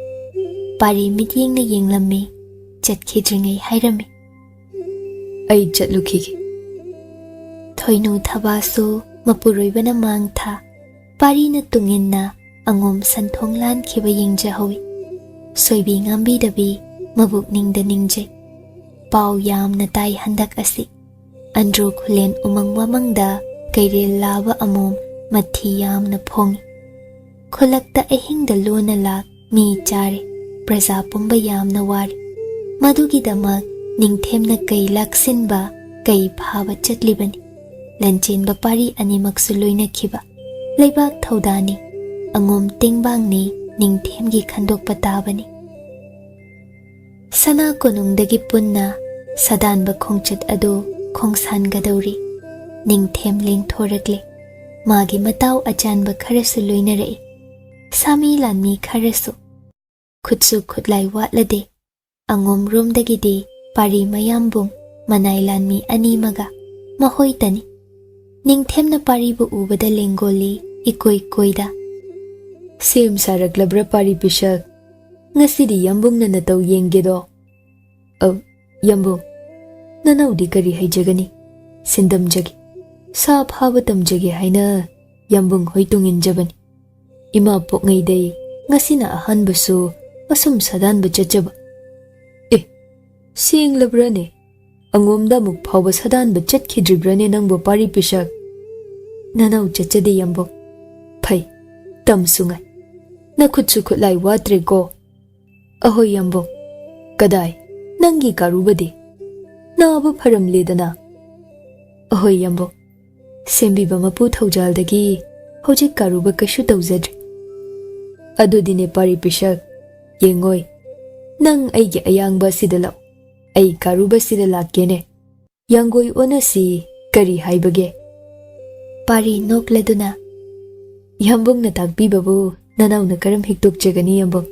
pari mityeng na yenglamme chatkhidringai hairame ai chatlukhigi thoinu thabasu mapuroibana mangtha pari na tunginna angom santhong lan khiba yengjahawi soibi ngambi dabi mabuk ningda ningjai pau yamna tai handak asi andro khulen umang wamangda kairel laba amom mathi yamna phongi khulakta ahingda lona lak mi chare praja pumba yamna wari madugi damak ningthemna kai laksinba kai phaba chatlibani Lanchenba pari animaksu loina khiba leibak thaudani angom tingbangni Ningthemgi khandokpa tabani sana konungdagi punna sadanba khongchat ado khongsan gadauri Ningthem lengthorakle magi matau achanba kharasu loinarei sami lanmi kharasu khutsu khutlai watlade angom romdagi de pari mayambung manai lanmi ani maga mahoitani Ningthemna paribu ubada lengoli ikoi koida sem saraklabra pari pisak ngasidi yambung na nataw yenggedo yambung nanaudi kari haijagani sindam jagi sa phaba tamjagi haina yambung hoitungin jabani ima pokngai dei ngasina ahan basu asum sadan bachachaba sing labrane angomda muk phawba sadan ba chatkhidribrane nangbo pari pisak nanau chachade yambok phai tamsungai na khutsu khutlai watre ko ahoy yambok kadai nangi karubade na abu pharam ledana ahoy yambok sembi ba mapu thoujaldagi hojik karuba kashu tawjadri adudine pari pisak yengoi nang aigi ayangba sidalaw ai karuba sida lakene yangoi onasi kari haibage pari nokladuna yambung na takbi babu nanau na karam hiktok jagani yambung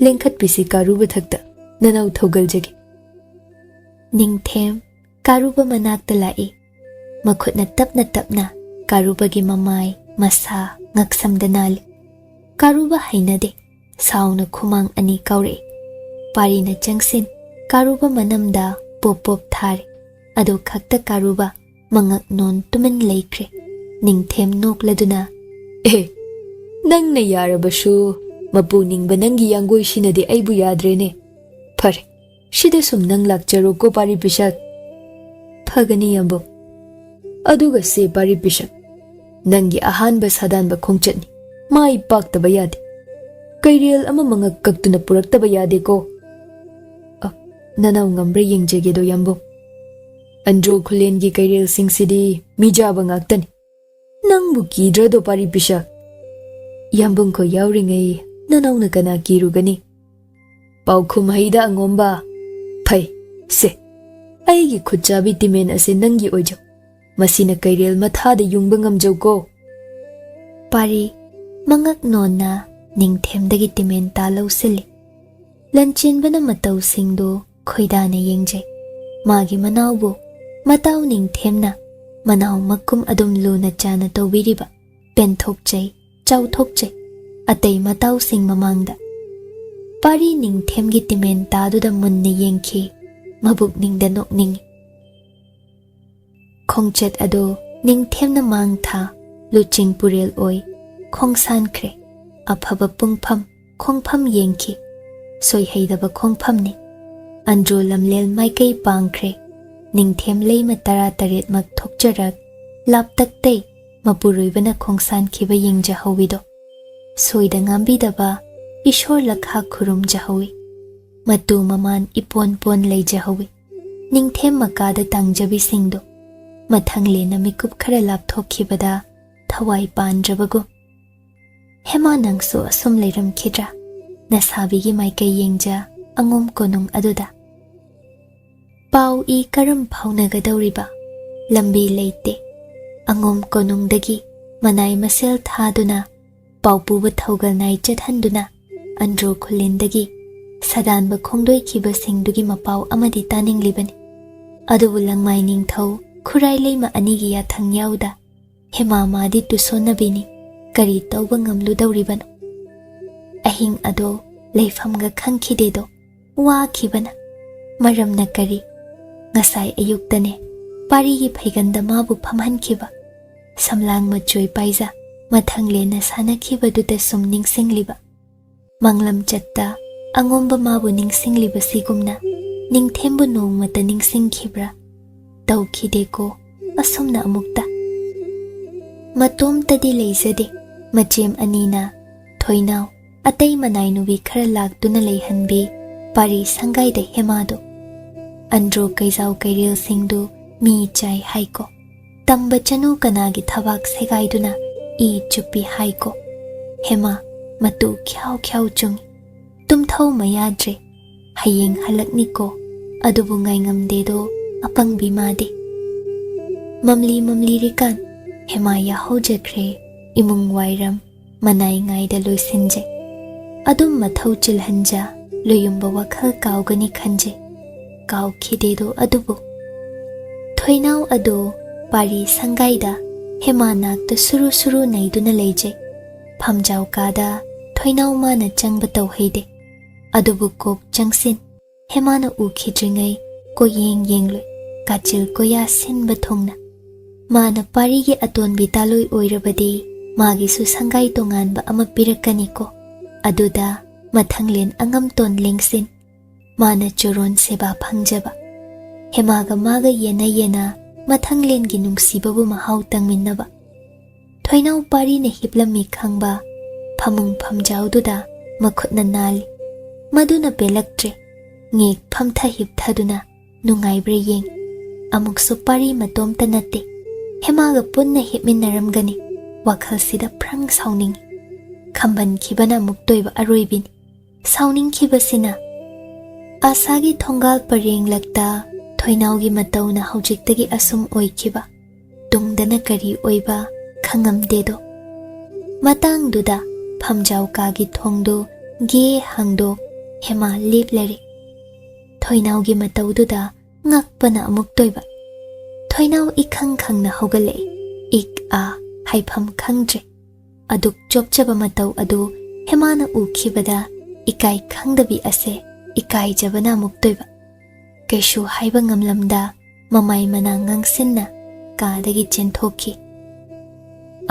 lengkhat pisi karuba thakta nanau thogal jagi Ningthem karuba manakta lai makhutna tapna karubagi mamai masa ngaksamdanal karuba hainade sauna khumang ani kaure pari na changsin karuba manamda pop thare ado khakta karuba mangak non tuman laikre Ningthem nokladuna nang na yarabashu mapu ningba nangi yangoi sinade aibu yadrene phare shida sum nang lakcharo ko pari pisak phagani yambo aduga se pari pisak nangi ahanba sadanba khongchatni mai paktaba yade kairel ama mangak kaktuna puraktaba yade ko nanau ngambre yengjege do yambo andro khulengi kairel singsidi mijaba ngaktani nangbu kidra do pari pisak yambung ko yauringai nanau na kana kirugani paukhum haida angomba phai se aigi khutchabi timen ase nangi oijo masina kairel matha de yungba ngamjau ko pari mangak nonna Ningthem dagi timen ta lausili Lanchenba na matau singdo khoidana yengje magi manawbo matau Ningthem na manaw makum adum luna chana tawbiriba penthokchai chauthokchai atay matau sing mamangda pari Ningthemgi timen taduda munna yengki mabuk ningda nokning khongchat ado Ningthem na mangtha luching purel oi khongsan khre aphaba pungpham khongpham yengki soi heidaba khongpham ni andro lamlel maikai pangkhre Ningthem leima tara taret mak thokcharak laptakte mapuroibana khongsan khiba yengja hawido soida ngambidaba ishor lakha khurum jahawi matu maman ipon pon leija hawi Ningthem makada tangjabi singdo mathangle na mikup khara lapthokhibada thawai pandrabago hema nangso asum leiram khidra nasabigi maikai yengja angom konung aduda pau I karam phaunagadawriba lambi leite angom konungdagi manai masel thaduna paupuba thaugal nai chathanduna andro khulindagi sadanba khongdoi khiba singdugi mapau amadi taninglibani adubu langmai ningthau khurai leima anigi yathang yauda hema madi tusonabini kari tauba ngamlu dawribano ahing ado leifamga khangkhidedo wa khibana maramna kari ngasai ayuktane parigi phaiganda mabu phamhankhiba samlang machoi paisa mathanglena sanakhibadute sum ningsingliba manglam chatta angomba mabu ningsingliba sigumna Ningthembu nongmata ningsingkhibra tawkhideko asumna amukta matomtadi leizade machem anina thoinaw atay manainubi khara laktuna leihanbi pari sangaida hemado andro kaizau kairel singdu mi chai haiko tamba chanu kanagi thabak segaiduna I chupi haiko hema matu khyau khyau chung tumthau mayadre hayeng halakniko adubu ngai ngamde do apang bimade mamli rikan hema ya hojakre imung wairam manai ngai da loisinje adum mathau chilhanja loyumba wakhal kaugani khanje kaw khidedo adubu thoinaw ado pari sangaida hema nakta suru naiduna leije phamjaw kada thoinaw mana changba tawheide adubu kok changsin hema na ukhidringai ko yengloi kachil ko ya sinba thongna mana pari ge aton bitaloi oirabadi magi su sangai tonganba ama pirakani ko aduda mathanglen angam ton lengsin mana choron seba phangjaba Hemaga maga yena yena mathang lengi nungsibabu mahau tangminnaba. Thoinau pari na hiplami khangba phamung phamjaududa makhutna nali. Maduna pelaktre ngek phamtha hipthaduna nungaibre yeng. Amuksu pari matomta natte. Hemaga punna hipminnaramgani wakhal sida prang sauning. Khamban khibana muktoiba aroibin. Sauning khibasina asagi thongal pareng lakta thoinaugi matawna haujiktagi asum oikhiba tungdana kari oiba khangamdedo matangduda phamjau kagi thongdo ge hangdo hema leplare thoinaugi matawduda ngakpana amuktoiba thoinau ikhang khangna hogale ik a haifam khangje aduk chopchaba mataw adu hemana ukhibada ikai khangdabi ase ikai jabana muktoiba kaishu haiba ngamlamda mamai mana ngangsinna kadagi chenthoki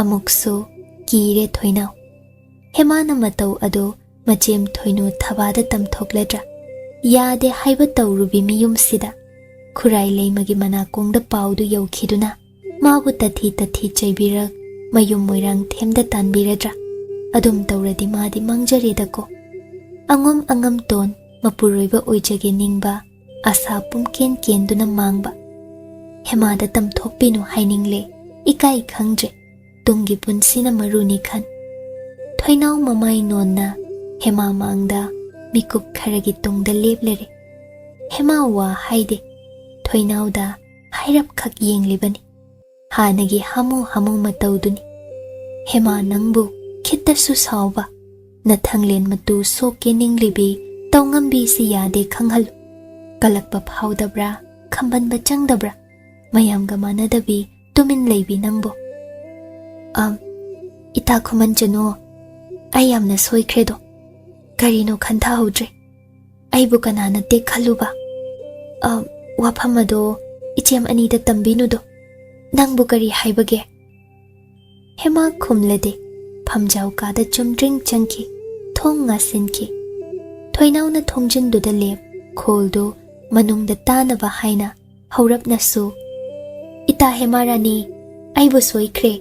amuksu kire thoinau hemana mataw ado machem thoinu thabada tamthokledra yade haiba tawrubi miyum sida khurai leimagi mana kongda paudu yaukhiduna mabu tathi chaibirak mayum moirang themda tanbiradra adum tawradi madi mangjaredako angom angam ton mapuroiba oijage ningba asa pumken kenduna mangba hemada tamthokpinu hainingle ikai khangje tungi punsina maruni khan thoinau mamai nonna hema mangda mikup kharagi tungda leplere hema wa haide thoinau da hairap khak yenglibani hanagi hamu matawduni hema nangbu khittasu sauba nathanglen matu soke ninglibi tawngambi si yade khanghal kalakpa phawdabra khambanba changdabra mayamga manadabi tumin leibi nangbo ita Khuman Chanu ayamna soikredo karino khantha hodre aibu kanana te khaluba wafamado ichem anida tambinudo nangbu kari haibage hema khumlede phamjau kada chumdring changki thong nga sinki thoinau na thongjin du da lep kholdo manung da tanaba haina haurap na su ita hemarani aibu soikre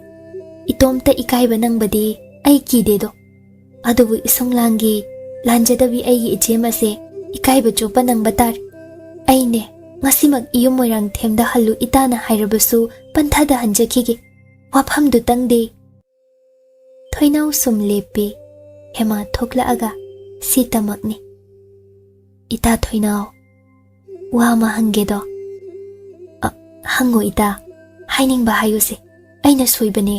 itomta ikaiba nangbadi ai kidedo adubu isunglangi lanjadabi ai ijema se ikaiba chopa nangbatar aine ngasimak iyumoirang themda halu itana hairabasu panthada hanjakige wafam du tangde thoinau sum lepi hema thokla aga sitamakni ita thoinau wama hangedo hango ita hainingba hayuse aina soibane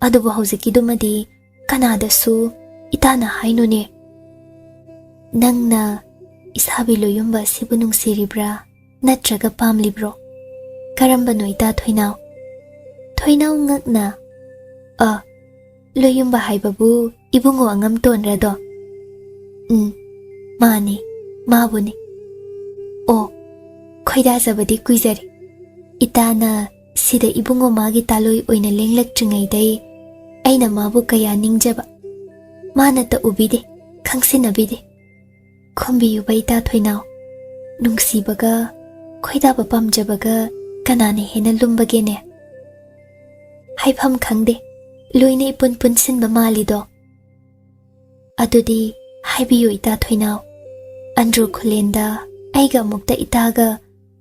adubu hauzikidumadi kanada su itana hainune nangna isabi loyumba sibu nungsiribra natraga pamlibro karambano ita thoinau ngakna loyumba haibabu ibungo angam tonrado mani mabuni o khoida zabadi kuizari itana sida ibungo magi taloi oina lenglakchringai dai aina mabu kaya ningjaba mana ta ubide khangsinabide khombiyuba ita thoinau nungsibaga khoida ba pamjabaga kanane hena lumbagene haifam khangde loine ipun punsinba malido adudi haibiyo ita thoinau andro khulenda aiga mukta itaga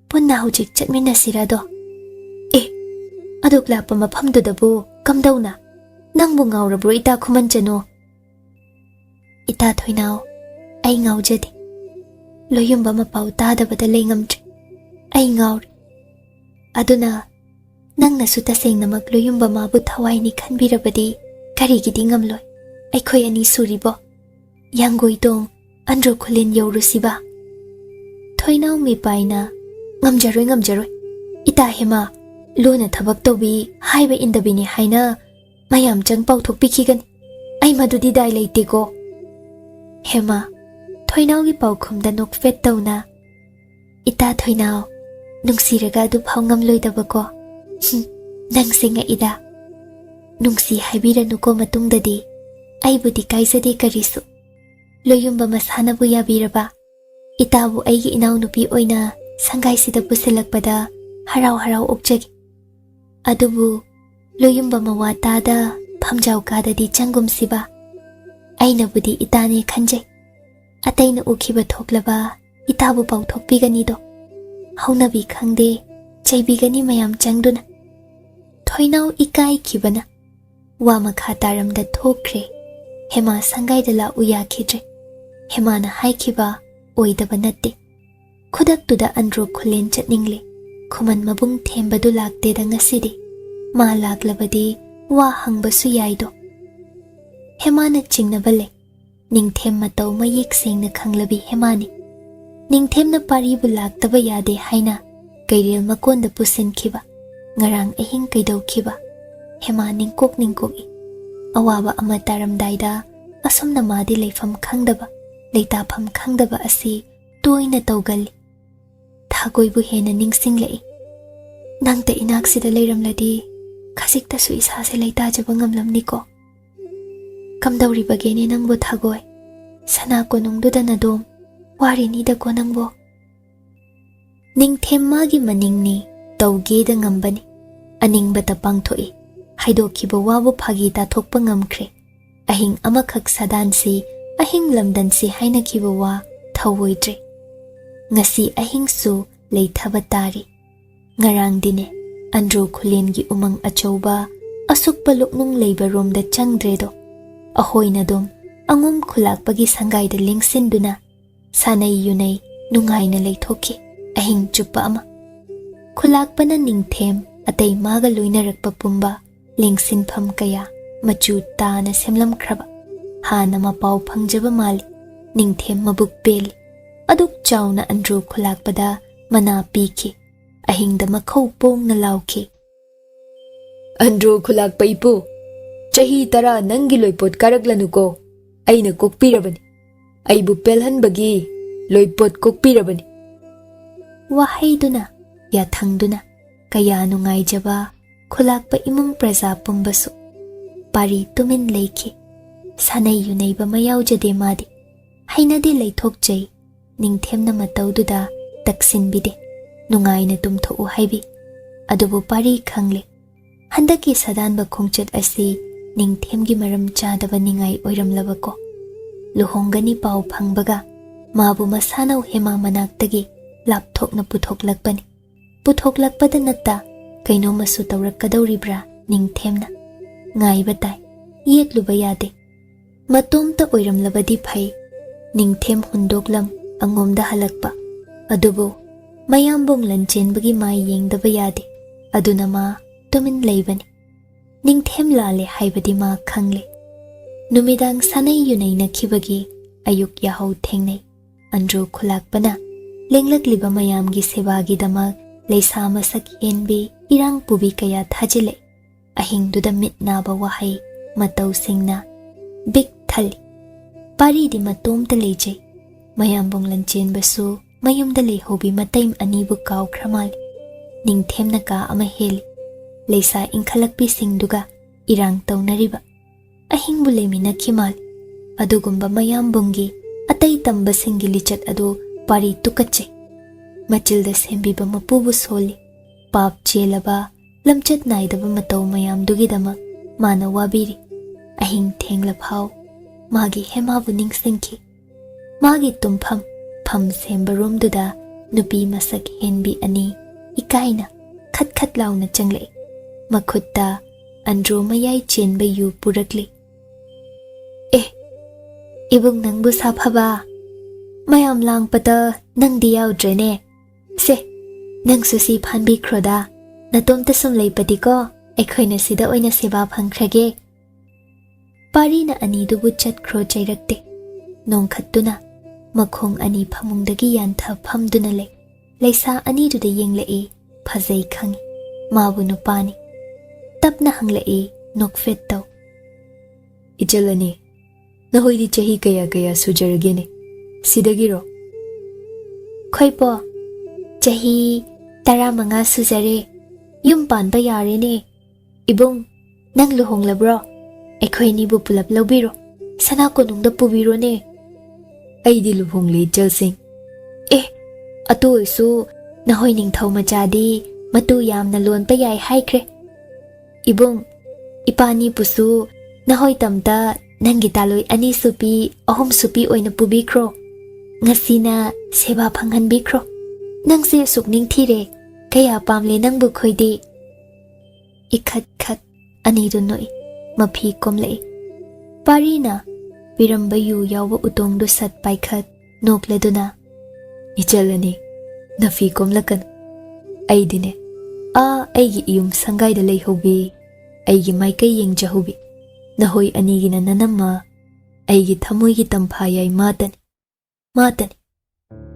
punna hujik chatminasirado aduk lapa mafamdudabu kamdauna nangbu ngaurabro ita Khuman Chanu ita thoinau ai ngaujade loyumba mapau tadabada lengamtre ai ngaur aduna nangna suta sengnamak loyumba mabu thawaini khanbirabadi karigidi ngamloi aikhoi ani suribo yangoidong andro khulen yaurusiba thoinau mi paina ngamjaroi ita hema lona thabak tobi haiba indabini haina mayam chang pauthok pikhigani ai madudi dai leitego hema thoinau gi paukhumda nokfet tawna ita thoinau nungsiraga du phawngam loidabako nangsinga ida nungsi haibiranuko matungdadi aibudi kaisade karisu loyumba masana bu yabiraba itabu aigi inau nupi oina sangaisida pusilakpada harau harau okjagi. Adubu loyumba mawatada phamjau kadadi changum siba. Aina budi itane khanjai. Ataina ukhiba thoklaba itabu pau thokpigani do. Haunabi khangde chaibigani mayam changduna. Thoinau ikai khibana. Wa makha taramda thokre. Hema sangaida la uya khidre. Hema na haikhiba oidaba natte. Khudak tuda andro khulen chatningle. Khuman mabung thembadu lakte da ngasidi. Ma laklabadi wa hangbasu yaido. Hema na chingnabale. Ningthem matau mayek sengna khanglabi hema ni. Ningthem na paribu laktaba yade haina. Kairil makonda pusin khiba. Ngarang ahing kaidau khiba. Hema ningkok ningkoki. Awaba ama taramdaida asumna madi leifam khangdaba. Leitapam khangdaba asi toina taugali. Thagoibu hena ningsinglei. Nangta inaksida leiramladi khazikta su isase leitajaba ngamlamni ko. Kamdauribagene nangbo thagoi. Sana konungduda nadom warinida ko nangbo. Ningthemgi maningni tawgeda ngambani. Aningbata pangthoi. Haidokhiba wabu phagi ta thokpa ngamkhre. Ahing amakhak sadansi ahing lamdansi haina khiba wa thawoidre. Ngasi ahing su leithaba tari. Ngarang dine andro khulengi umang achauba asukpa luknung leiba romda changdredo. Ahoina dom angum khulakpagi sangaida lengsinduna sanai yunai nungaina leithokhi ahing chupa ama. Khulakpana ningthem atay maga loinarakpa pumba lengsinpham kaya machu tana semlam khraba. Hana mapau phangjaba mali ningthem mabuk peli. Aduk chawna andro khulakpada mana piki. Ahingda makhol pong na laukhi. Andro khulakpa ipu. Chahi tara nangi loipot karaglanuko. Aina kokpirabani. Aibu pelhanbagi loipot kokpirabani. Wahayduna yathangduna kaya nungaijaba khulakpa imung praja pumbasu. Pari tumin leikhi. Sanay yunayba mayaujade madi. Hainade leithokjay. Ningthemna matawduda taksinbide. Nungaina tumthou haibi. Adubu pari khangle. Handaki sadanba khongchat asi ningthemgi maram chadaba ningai oiramlaba ko. Luhongani pau phangbaga. Mabu masanau hema manaktagi lapthokna puthoklakpani. Puthoklakpada natta kaino masu tawrakkadauribra ningthemna. Ngaiba tai. Yekluba yade. Matomta oiramlabadi phai. Ningthem hundoklam angomda halakpa. Adubu mayambong Lanchenbagi mai yengdaba yade. Aduna ma tumin leibani. Ningthem lale haibadi ma khangle. Numidang sanay yunay nakhibagi ayuk yahau thengnay. Andro khulakpana lenglakliba mayamgi sebagi damak leisa masak henbi irang pubi kaya thajile. Ahingduda mitnaba wahai matau singna big thali. Pari di matomta lejay. Mayambong Lanchenba su mayumda lehobi mataim anibu kaw kramal. Ningthemna ka ama heli. Leisa inkhalakpi singduga irang tawnariba. Ahingbu lemina khimal. Adugumba mayambongi atay tamba singi lichat adu pari tukatche. Machilda sembiba mapubu soli. Pap chelaba lamchat naidaba mataw mayamdugi damak mana wabiri. Ahing thengla phau. Magi hemabu ningsingki. Magi tumpham pham semba romduda nupi masak henbi ani ikaina khat khat launa changle. Makhutta andro mayai chenba yu purakli. Ibung nangbu saphaba. Mayam lang pata nang diyaw drene. Se, nang susi phanbi kroda. Natomta sumlay pati ko. Ekhoyna sida oyna seba phangkrage. Pari na ani dubu chat kro chairakte. Nong khattuna. Makhong ani phamungdagi yantha phamduna le. Leisa ani duda yenglai. Phazai khangi. Mabu nupani. Tapna hanglai. Nokfet taw. Ichalani. Nahoidi chahi kaya kaya sujaragene. Sidagiro. Khoipo. Chahi 15 sujare. Yum panba yare ne. Ibung. Nang luhong labro. Ekhoy nibu pulap laubiro. Sana konungda pubiro ne. Aidi luhong le jalsing. Atu isu Nahoi ningthau machadi matu yamna lon pa yai haikre. Ibung, ipani pusu nahoi tamta nangi taloi ani supi ahom supi oina pubikro. Ngasina seba phanghanbikro. Nangse sukning thire kaya pamle nangbu khoidi. Ikhat khat ani du noi mapi komle. Parina piramba yu yawa utong du sat paikhat nokleduna. Ichalani nafi komlakan. Aidine aigi iyum sangai da lay hobi. Aigi maikay yeng jahobi. Nahoy anigi na nanama. Aigi thamoy gi Tamfayai matani. Matani.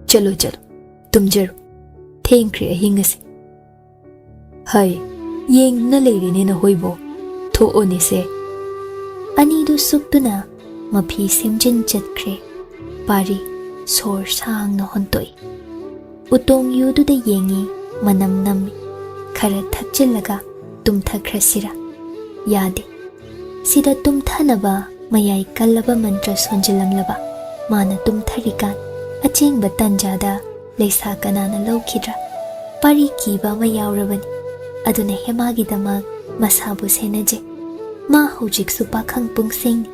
Chalo chalo. Tumjaro. Thengkri ahingasi. Hai. Yeng na layri na hoybo. Tho'o ni se. Anidu suktuna. Mapi simjin chatkre. Pari. Sor sang na hontoy. Utong yudu da yengi. Manam nami. Khara thakchilaga. Tumthakrasira. Yade. Sida tumthanaba. Mayay kalaba mantra sonjilamlaba. Mana tumtharikan. Aching batanjada. Laysa kanana lawkidra. Pari kiba mayawrabani. Aduna hemagi damag masabu senaje. Ma hujik supakhang pungsing.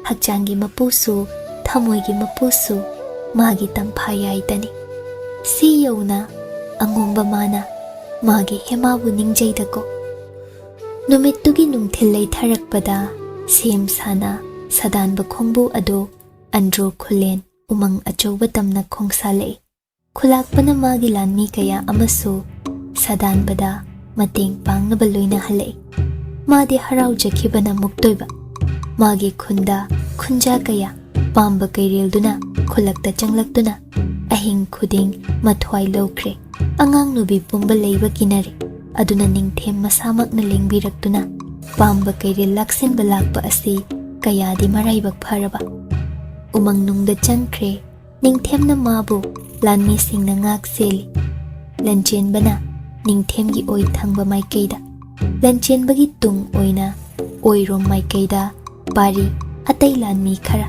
Hakjangi mapusu. Thamoygi mapusu. Magi Tamfayai tani. Si yawna. Angomba mana. Magi hemabu ningjay-dako. Numittugi nungthillay tharakpada. Sem sana. Sadanba khongbu ado. Andro khulen. Umang achoba tamna khongsalay. Khulakpa na magi lanmi kaya amaso. Sadanbada. Mating pang na baloy na halay. Madi haraw jakiba na muktoy ba. Magi khunda. Khunja kaya. Pamba kay rildo na. Khulakta changlakto na. Ahing khuding mathuay lokre. Angang nubi pumbalay ba kinari. Aduna ningthem masamak na lingbirakto na. Pamba kay rilaksin balakpa asi. Kaya di maraybag paraba. Umang nungda chankre. Ningthem na mabu. Lanmi sing na ngak seli. Lanchenba na. Ningthemgi oy thangba maikayda. Lanchenba gi tung oy na. Oyrom maikayda. Pari atay lanmi khara.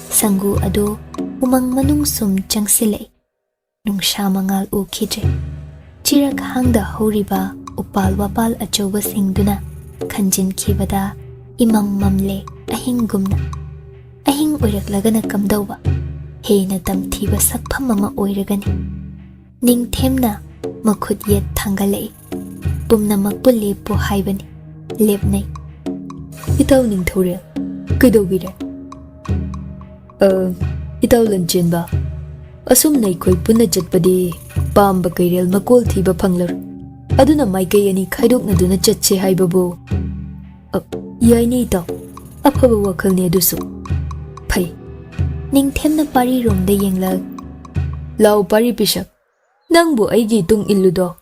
Sanggu ado umang manungsum changsilay. Nung siya mangal ukidre. Chirak hangda horiba upal wapal achoba singduna. Kanjin kibada imam mamle ahing gumna. Ahing oyraklaga na kamdawba. Hey na tamthiba sakpam mama oyragani. Ningthem na makhud yet thangalay. Pumna magpulip po haibani. Lepnay. Itaw Ningthorel. Kaidawbire. Itaw Lanchenba. Asum na iko'y puna jatpadi. Pamba kayrel makol thiba phanglar. Aduna maikay ani khaidok na duna jatse haibabu. Yay ni itaw. Afaba wakhal ni adusu. Phay. Ningthem na pari romda yenglag. Lao pari pisak. Nangbu aigi tung illudo.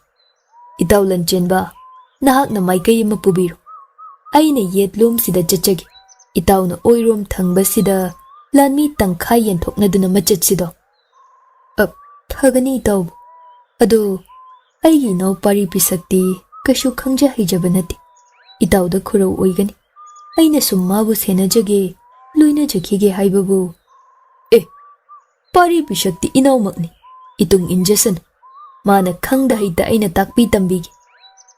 Itaw Lanchenba. Nahak na maikay mapubiro. Ay na yetlom sida jatchagi. Itaw na oyrom thangba sida. Lanmi tangkhay yanthok na duna machat sido. Phagani itaw. Ado. Aigi naw pari pisakti. Kashu khangja hijaba nati. Itaw da khuraw oygani. Ay na summabu senajage. Luina jakige haibabu. Pari pisakti inaw magni. Itong injasan. Mana khangda hita ay na takpi tambigi.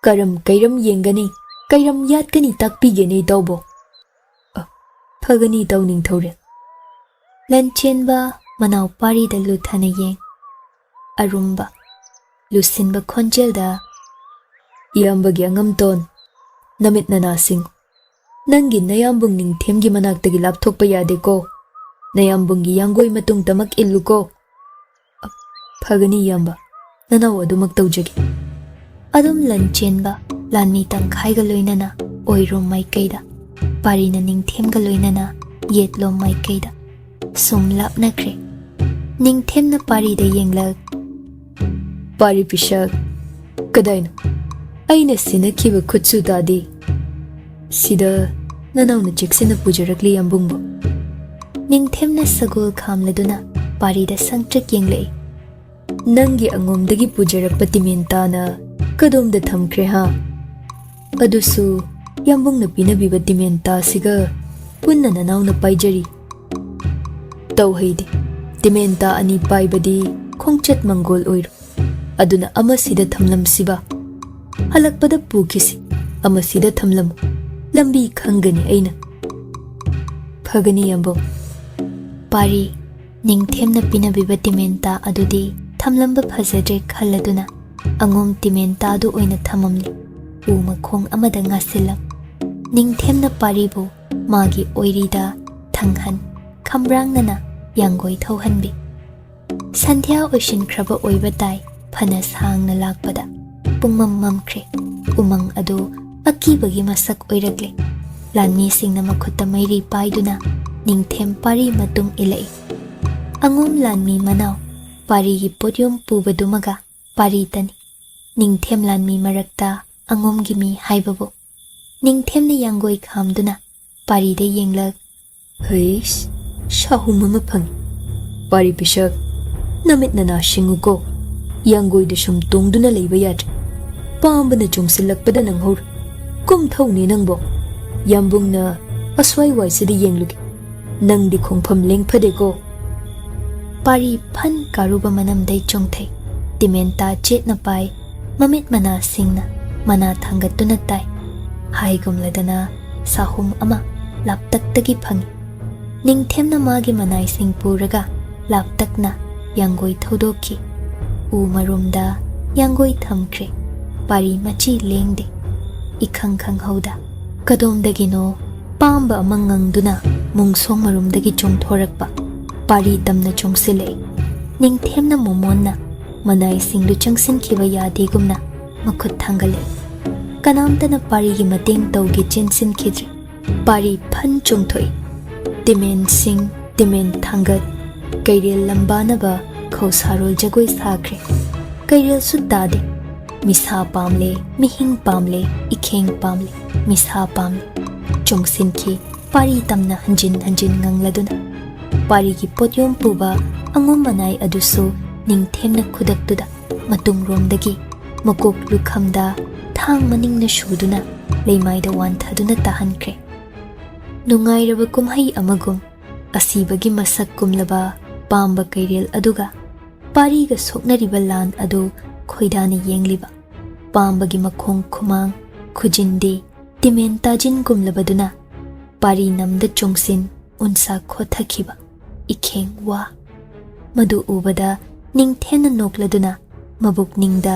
Karam kairam yenggani. Kairam yatkani takpigani itaw bo. Phagani itaw Ningthorel. Lanchenba manaw pari da luthana yeng. Arumba. Lusinba khonjel da. Iyambagi angamton. Namit na nasing. Nangi nayambong Ningthemgi manaktagi lapthokpa yade ko. Nayambonggi yanggoy matung tamak illu ko. Phagani yamba. Nanaw adu magtawjagi. Adum Lanchenba. Lanmi tangkhay galoy na oyrom maikayda. Pari na Ningthemga loy na yetlom maikayda. Sumlap na kre. Ningthem na pari da yenglag. Pari pisak. Kaday na. Ay na sinakiba kutsu dadi. Sida nanaw na jiksin na pujarakli yambong mo. Ningthem na sagul kamladuna. Pari da sangtrak yenglay. Nangi angomdagi pujarakpa timinta na kadomda thamkre ha. Adusu yambong na pinabiba timinta siga punna nanaw na paijari. Tawhaydi. Timinta ani paibadi khongchat manggol oyro. aduna amasida thamlamsiba halakpada pukisi amasida thamlamu lambi khangani aina phagani yambo pari ningthemna pinabiba timenta adudi thamlamba phajadre khaladuna angom timenta adu oina thamamli u makhong amada ngasila ningthemna paribu magi oirida thanghan khamrangnana yangoi thauhanbi sandhya oishin khraba oiba tai phana sangna lakpada pungmam mamkhre umang adu akibagi masak oirakle lanmi singna makhutta mairi paiduna ningthem pari matung ilai angom lanmi manau pari gi podium pubadumaga pari tani ningthem lanmi marakta angom gi mi haibabu ningthem na yangoi khamduna pari de yenglak heish shahum ma phang pari pisak namit nana shinguko yangoi de shum tongduna leiba yat pambana chungsilakpada nang hor kum thawni nangbo yambungna aswai waisidi yenglugi nang di khongpham lengphade ko pari phan karuba manam dai chongthai timenta chetna pai mamit mana singna mana thangatuna tai haigumladana sahum ama laptaktagi phangi ningthemna magi manai sing puraga laptakna yangoi thodoki u marumda yangoi thamkre pari machi lengde ikhang khang hauda kadomdagino pamba amangangduna mungsong marumdagi chongthorakpa pari tamna chongsile ningthemna momonna manai singdu changsin khiba yade gumna makhut thangale kanamtana pari gi mateng tawgi chinsin khidri pari phan chongthoi timen sing timen thangat kairel lambana ba khosarol jagoi sakhre kairel su tade misa pamle mihing pamle ikheng pamle misa pamle chongsin khi pari tamna hanjin hanjin ngangladuna pari gi podyom puba angom manai adusu ningthemna khudaktuda matung romdagi makok lukhamda thang maningna shuduna leimaida wanthaduna tahankre nungairaba kumhai amagum asibagi masak kumlaba pamba kairel aduga pariga soknariba lan adu khoidani yengliba pambagi makhong khumang khujindi timen tajin kumlabaduna pari namda chongsin unsa khothakiba ikheng wa madu ubada ningthena nokladuna mabuk ningda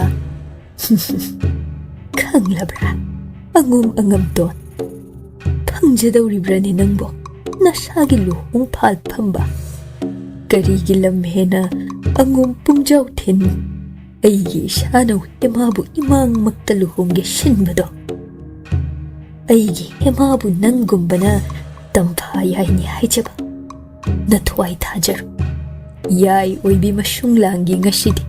khanglabra angum angam ton phangjadawribrani nangbo nasagi luhung phal phamba karigi lam hena angum pungjau thin aigi shano emabu imang maktaluhungge shinbado aigi emabu nangumbana tamfayai ni haijaba nathwai thajar yai oibi mashunglangi ngashidi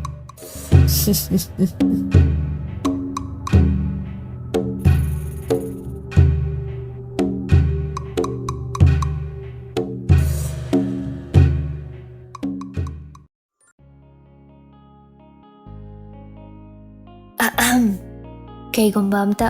Kaygumba amta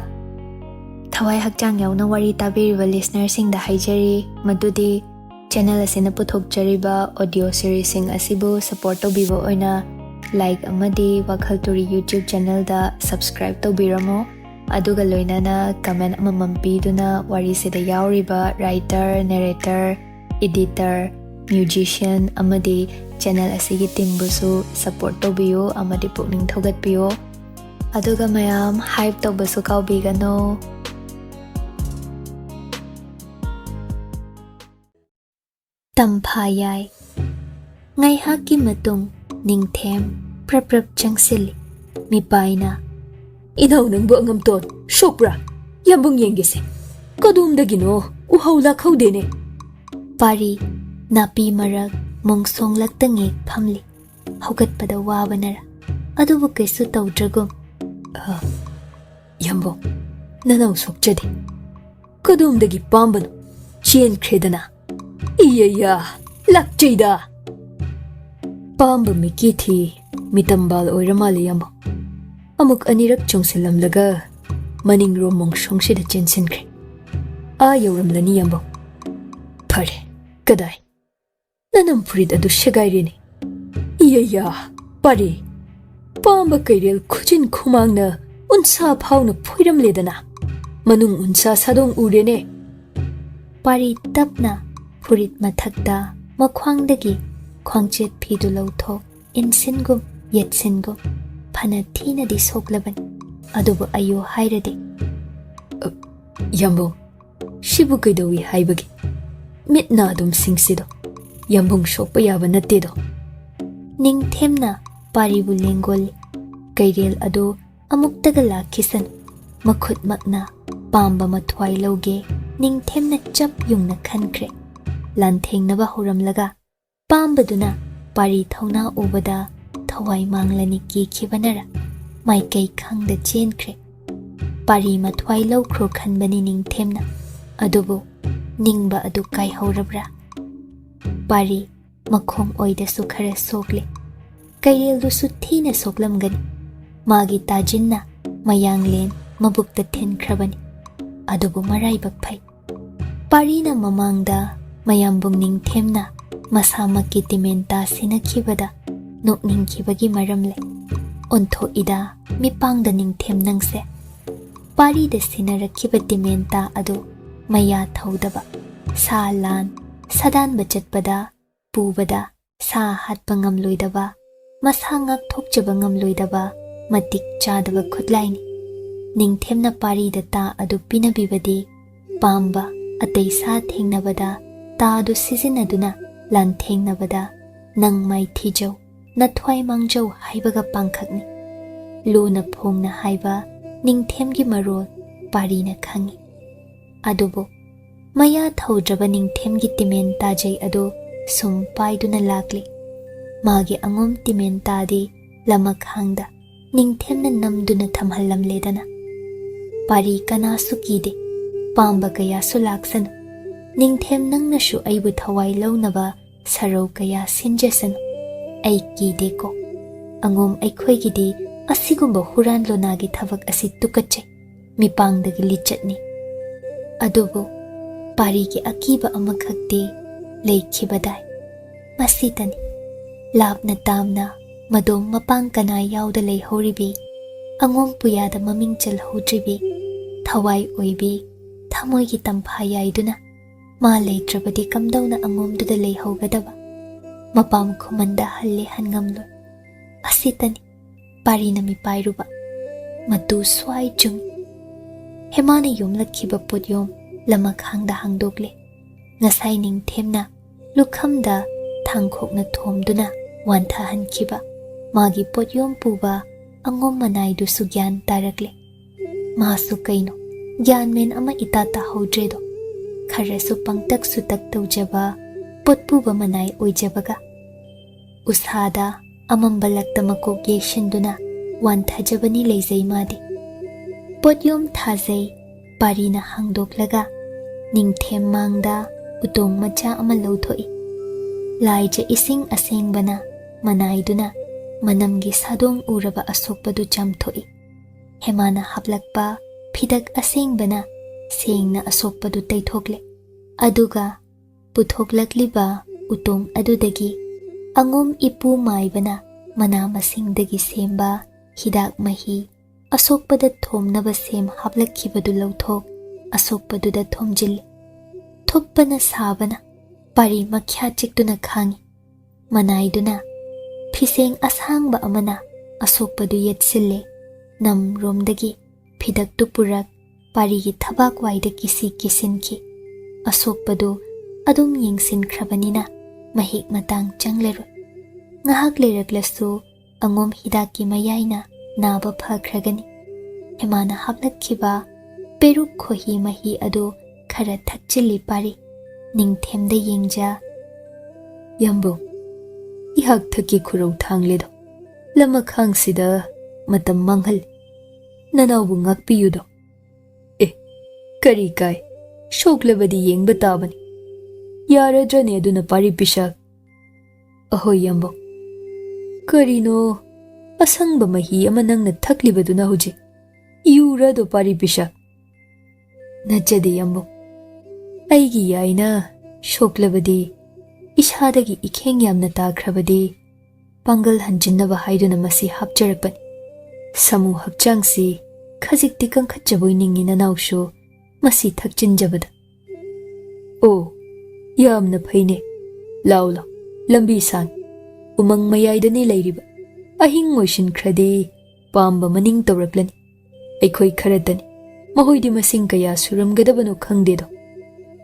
thawai hakchang yauna wari tabiriba listener sing da haijari madudi channel asina puthokjariba audio series sing asibu support tobiba oina like amadi WakhaL Turi YouTube channel da subscribe tobiramo aduga loinana comment amamam piduna wari sida yauriba writer narrator editor musician amadi channel asigi team busu support tobiyo amadi pukning thogatpiyo aduga mayam hype tawbasu kaubigano Tamfayai ngai haki matung ningthem prap changsili mipaina inaw nang bu angam ton shopra yambung yengese kadum dagino uhaula khawdene pari napi marak mongsong laktange phamli haugat pada wabanara adubu kaisu tawdragum yambo nanaw sokjade kadum dagi pambano chen khredana iya lakchida pamba miki thi mitambal oiramali yambo amuk anirak chongselamlaga maningro mongsongshida chensinkre a yoramlani yambo phare kadai nanam purid adu shagaireni iya pare Pamba kairel khujin khumangna unsa phawna phoiram ledana manung unsa sadong urene Pari tapna furit mathakta makhwangdagi khwangchet phidu lauthok insingum yetsingum phana thina di soklaban adubu ayo hairade Yambong shibu kaidawi haibagi mitna adum singsido Yambong shokpa yaba nattedo Ningthemna paribu lengoli kairel ado amuktaga lakhisan makhut makna pamba mathwai lauge Ningthemna chap yungna khankre lanthengnaba horamlaga pambaduna pari thauna ubada thawai manglani ki khibanara maikai khangda chenkre pari mathwai laukhro khanbani Ningthemna adubu ningba adu kai horabra pari makhom oida su khara sokle kairel du su thina soklamgani magi tajinna mayanglen mabukta thenkrabani adubu maraibak phai parina mamangda mayambung Ningthemna masamaki timenta sinakhibada nokningkhibagi maramle ontho ida mipangda Ningthem nangse parida sinarakhiba timenta adu maya thaudaba salan sadan bachatpada pubada sa hatpa ngamloidaba masangak thokchaba ngamloidaba matik chadaba khutlaini Ningthemna parida ta adu pinabibadi pamba atei sa thengnabada ta adu sizinaduna lan thengnabada nang mai thijau nathwai mangjau haibaga pangkhakni luna phongna haiba Ningthemgi marol parina khangi adubo maya thaudraba Ningthemgi timen tajai adu sum paiduna lakli magi angom timen tadi lamakhangda Ningthemna namduna thamhallamledana pari kana sukide pamba kaya sulaksan Ningthem nangna shu aibu thawai launaba sarau kaya sinjasan ai kide ko angom aikhoigidi asigumba huran lonagi thavak asi tukachai mipangdagi lichatni adubu pari ki akiba amakhakti leikhibadai masitani labna tamna madom mapang kana yauda leihoribi angom puyada maming chalhodribi thawai oibi thamoi gi tamphayai duna ma leitrabadi kamdauna angom duda leihogadaba mapam khumanda halle hangamlo asitani parina mi pairuba matu swai chung hemana yomlakhiba podyom lamakhangda hangdokle ngasai Ningthemna lukhamda thangkhokna thomduna wantha hankhiba magi podyom puba angom manai du sugyan tarakle masu kaino gyan men ama itata hodredo kharasu pangtak sutak tawjaba potpuba manai oijabaga usada amambalakta makok yeshinduna wanthajabani leizai madi podyom thazai parina hangdoklaga Ningthem mangda utong macha ama lauthoi laija ising asengbana manaiduna manamgi sadong uraba asokpadu chamthoi hemana hablakpa phidak asengbana sengna asokpadu taithokle aduga puthoklakliba utong adudagi angom ipu maibana mana masingdagi semba hidak mahi asokpada thomnaba sem hablakhibadu lauthok asokpaduda thomjil thuppana sabana pari makhya chiktuna khangi manaiduna phiseng asangba amana asokpadu yetsille nam romdagi phidak tupurak pari gi thabak waida kisi kisinki asokpadu adum yengsin khrabanina mahik matang changlero ngahak leraklasu angom hidaki mayaina naba phakragani hemana hablakhiba peruk khohi mahi adu khara thakchili pari Ningthemda yengja yambo ihak thaki khurau thangledo lamakhang sida matam manghal nanawbu ngakpiyudo kari kai shoklabadi yengba tabani yaradrane aduna pari pishak ahoy yambo karino asangba mahi ama nangna thaklibaduna huji yurado pari pishak najade yambo aigi yaina shoklabadi ishadagi ikheng yamna takhrabadi Pangal hanjinaba haiduna masi hapjarapani. Samu hapchangsi khajikti kangkhatjaboi ningi nanaushu masi thakchinjabada. Oh, yamna phaine. Lau lau, lambi sang. Umang mayaidani lairiba. Ahing moishin khradi pamba maning tawraklani. Aikhoi kharadani. Mahoidi masing kaya suramgadabano khangdedo.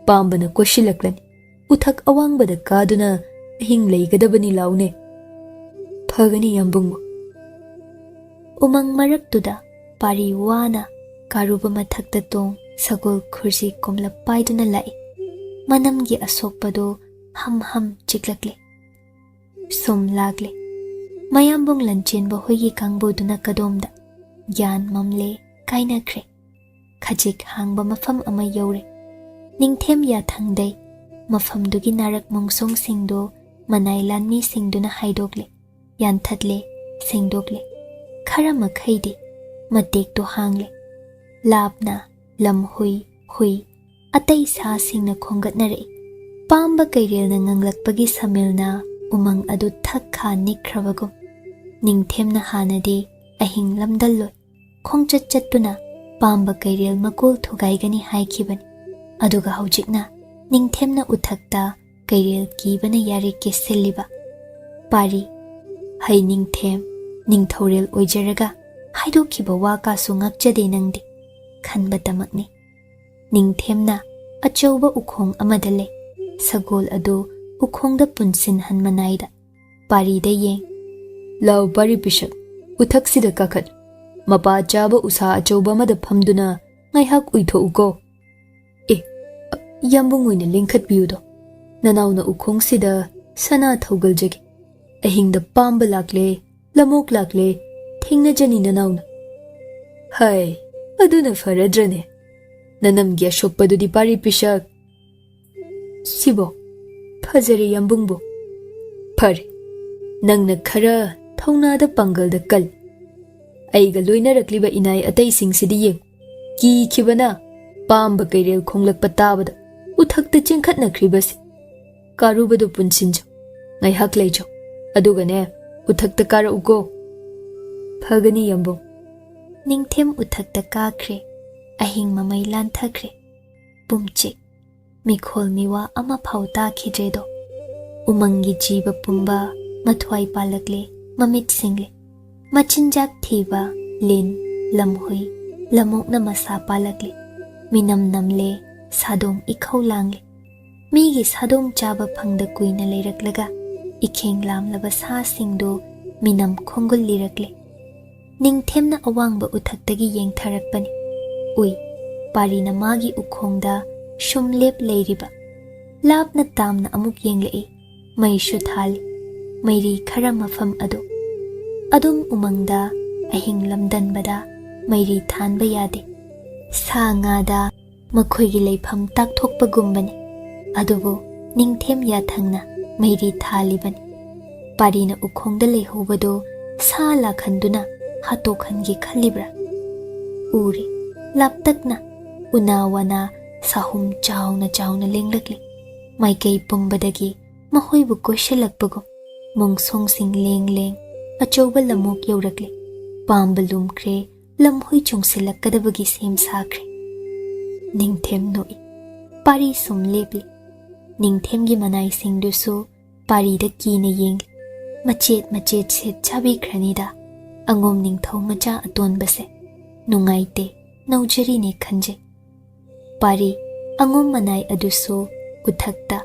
Pamba na kwashilaklani. Uthak awangbada kaduna ahing laigadabani laune. Phagani yambungbo. Umang maraktuda pari wana karuba mathakta tong sagol khursi komla paiduna lai. Manamgi asokpado ham ham chiklakle. Som lagle. Mayambong Lanchenba hoigi kangboduna kadomda. Gyan mamle kainakre. Khajik hangba mafam ama yaure. Ningthem ya thangday. Mafamdugi narak mongsong singdo manay lanmi singduna haidokle. Yan thadle singdokle. Khara makhaidi matek to hangle. Labna lam hui hui. Atay sa singna khongat na rei. Pamba kairil na nganglakpagi samilna umang adu thakha nikrabagum. Ningthem na hanadi ahing lamdalloy. Khongchat chattuna pamba kairil makul thugaigani haikibani. Aduga haujikna Ningthem na uthakta kairil kibana yari kesiliba. Pari hai Ningthem Ningthoril oijaraga haido kiba waka sungakjade nangdi. Khanba tamakni. Ningthem na achauba ukhong amadale. Sagol ado ukhongda punsin hanmanaida. Pari da yeng. Lau pari pishak. Uthaksida kakad. Mapa chaba usa achauba mada phamduna ngaihak uitho uko. Yambung oina lingkhat biyudo. Nanauna ukhong sida sana thogal jagi. Ahingda pamba lakle, lamok lakle, thingna jani nanauna. Hai, aduna faradrane. Nanamgi ashokpadudi pari pishak. Sibo, phajare yambungbo. Phare, nangna khara thaunada pangalda kal. Aiga loinarakliba inai atai singsidi yeng. Ki khibana pamba kairel khonglakpa tabada. Uthakta chengkhatna kribasi. Karubado punsinjo. Ngaihak leijo. Adugane, uthakta kara uko. Phagani yambung. Ningthem uthakta kakre. Ahing mamay lanthakre. Pumchik. Makhol miwa ama phauta khidredo. Umangi jiba pumba mathwai palakle. Mamit single. Machinjak thiba. Lin. Lamhui. Lamok na masa palakle. Minam namle. Sadong ikaw langle. Migi sadong chaba phangda kuina leiraklaga. Ikheng lamlaba sa singdo minam khongul lirakle. Ningthem na awangba uthaktagi yengtharakpani. Ui, pari na magi ukhongda shumlep leiriba. Lapna tamna amuk yenglei. May shuthali. Mayri khara mafam ado. Adum umangda ahing lamdanbada mayri thanba yade. Sa ngada Makhoigi leifam takthokpa gumbani. Adubu Ningthem ya thangna mayri thalibani. Parina ukhongda leihobado sa lakhanduna hatokhangi khalibra. Uri laptakna unawana sahum chauna lenglakli. Maikei pumbadagi mahoibu koshalakpago. Mongsong sing leng achauba lamok yaurakli. Pamba lumkre lamhoi chungsilakadabagi sem sakre. Ningthem noi. Pari sum lepli. Ningthemgi manai singdusu pari da kina yeng. Machet set chabi kranida. Angom ningthau macha aton base. Nungaite naujari ne khanje. Pari angom manai adusu uthakta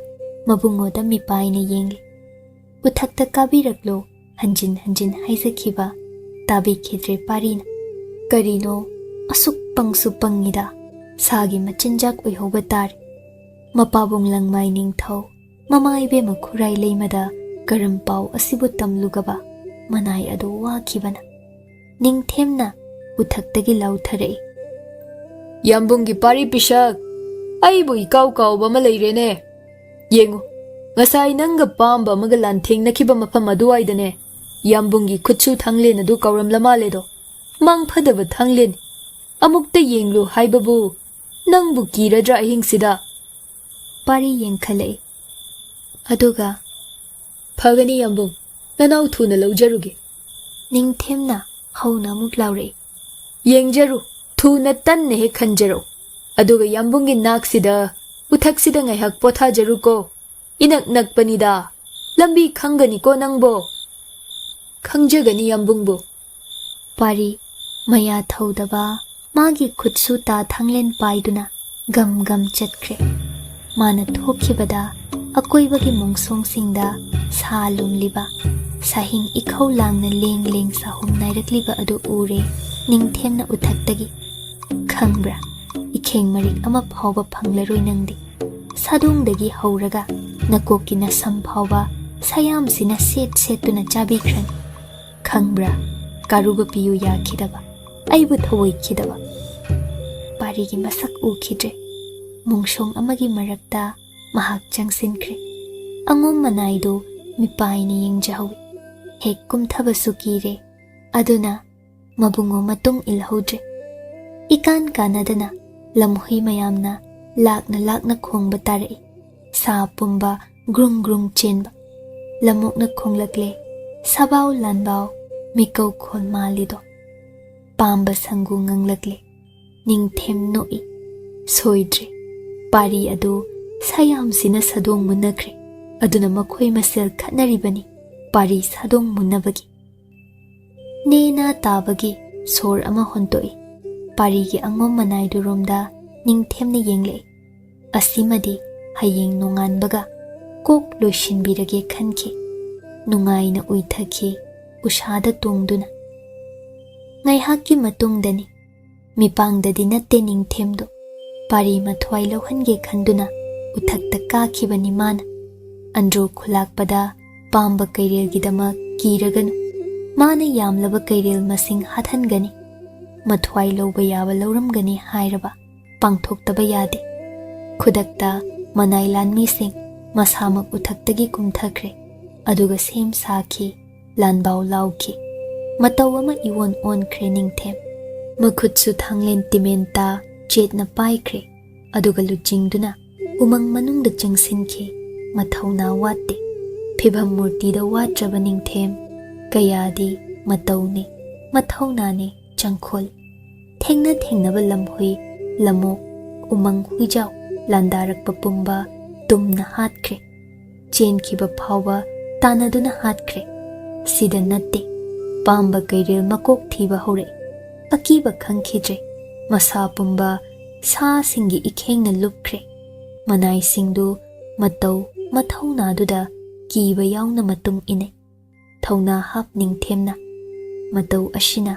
mabungoda mipai ne yeng. Uthakta kabiraklo hanjin haizakhiba tabi khidre parina. Karino asuk pangida. Sagi machinjak uihoba tar. Mapabong lang may ningthau. Mamaibe makhurai leimada karampaw asibu tamlugaba. Manay ado wakibana. Ningthem na uthaktagi lauthare. Yambunggi pari pishak. Aibu ikaw ba malayrene. Yengu. Ngasay nangga pamba magalanting nakiba mapam aduwaydane. Yambunggi kutsu thanglen adu kauram lamaledo. Mangphadaba thanglen. Amukta yenglu haibabu. Nangbu kiradra ahingsida. Pari yengkhale. Aduga. Phagani yambung. Nanau thuna laujaruge. Ningthemna hauna amuk laure. Yengjaru thuna tanne he khanjaro. Aduga yambungi naksida uthaksida ngaihak pothajaru ko. Inak nakpanida. Lambi khangani ko nangbo. Khangjagani yambungbo. Pari maya thaudaba magi khutsu ta thanglen paiduna gam gam chatkre. Mana thokhibada akoibagi mungsongsinda sa lumliba sahing ikhau langna leng leng sahum nairakliba adu ure ningthemna uthaktagi khangbra ikheng marik ama phawba phanglaroi nangdi sadungdagi hauraga nakokina samphawba sayam sina set setuna chabikhran khangbra karuga piyu yakhidaba aibu thawoi khidaba parigi masak ukhidre mungsong amagi marakta mahak changsinkre angom manaido mipaini yengjawi hek kumthaba sukire aduna mabungo matung ilhodre ikan kanadana lamhui mayamna lakna khongba tarai sa pumba grung grung chenba lamokna khonglakle sabau lanbau mikau khol malido pamba sangu nganglakle ningthem noi soidre pari adu sayam sina sadong munakre aduna makhoi masel khatnaribani pari sadong munabagi nena tabagi sor ama hontoi pari gi angom manai duromda ningthemna yengle asimadi hayeng nongan baga kok loishin birage khanki nungaina uithaki ushada tongduna ngai hakki matungdani mipangdadi natte ningthemdo pari mathwai lohhange khanduna uthakta kakhibani mana andro khulakpada pamba kairel gidama kiraganu mana yamlaba kairel masing hathangani mathwai loba yaba lauramgani hairaba pangthoktaba yade khudakta manai lanmi sing masamak uthaktagi kumthakre aduga sem sakhi lanbau lauki matawama iwon on khre ningthem makhutsu thanglen timenta chetna paikre aduga luchingduna umang manungda changsinki mathauna watte phibam murti da watraba ningthem kayadi matawni mathaunani changkhol thengna ba lamhui lamok umang huijau landarak papumba tumna hatkre chenkhiba phawba tanaduna hatkre sida natte pamba kairel makok thiba hore akiba khangkhidre masa pumba sa singi ikhengna lupkhre manai singdu matau mathauna duda kiba yauna matung ine thauna hap ningthemna matau ashina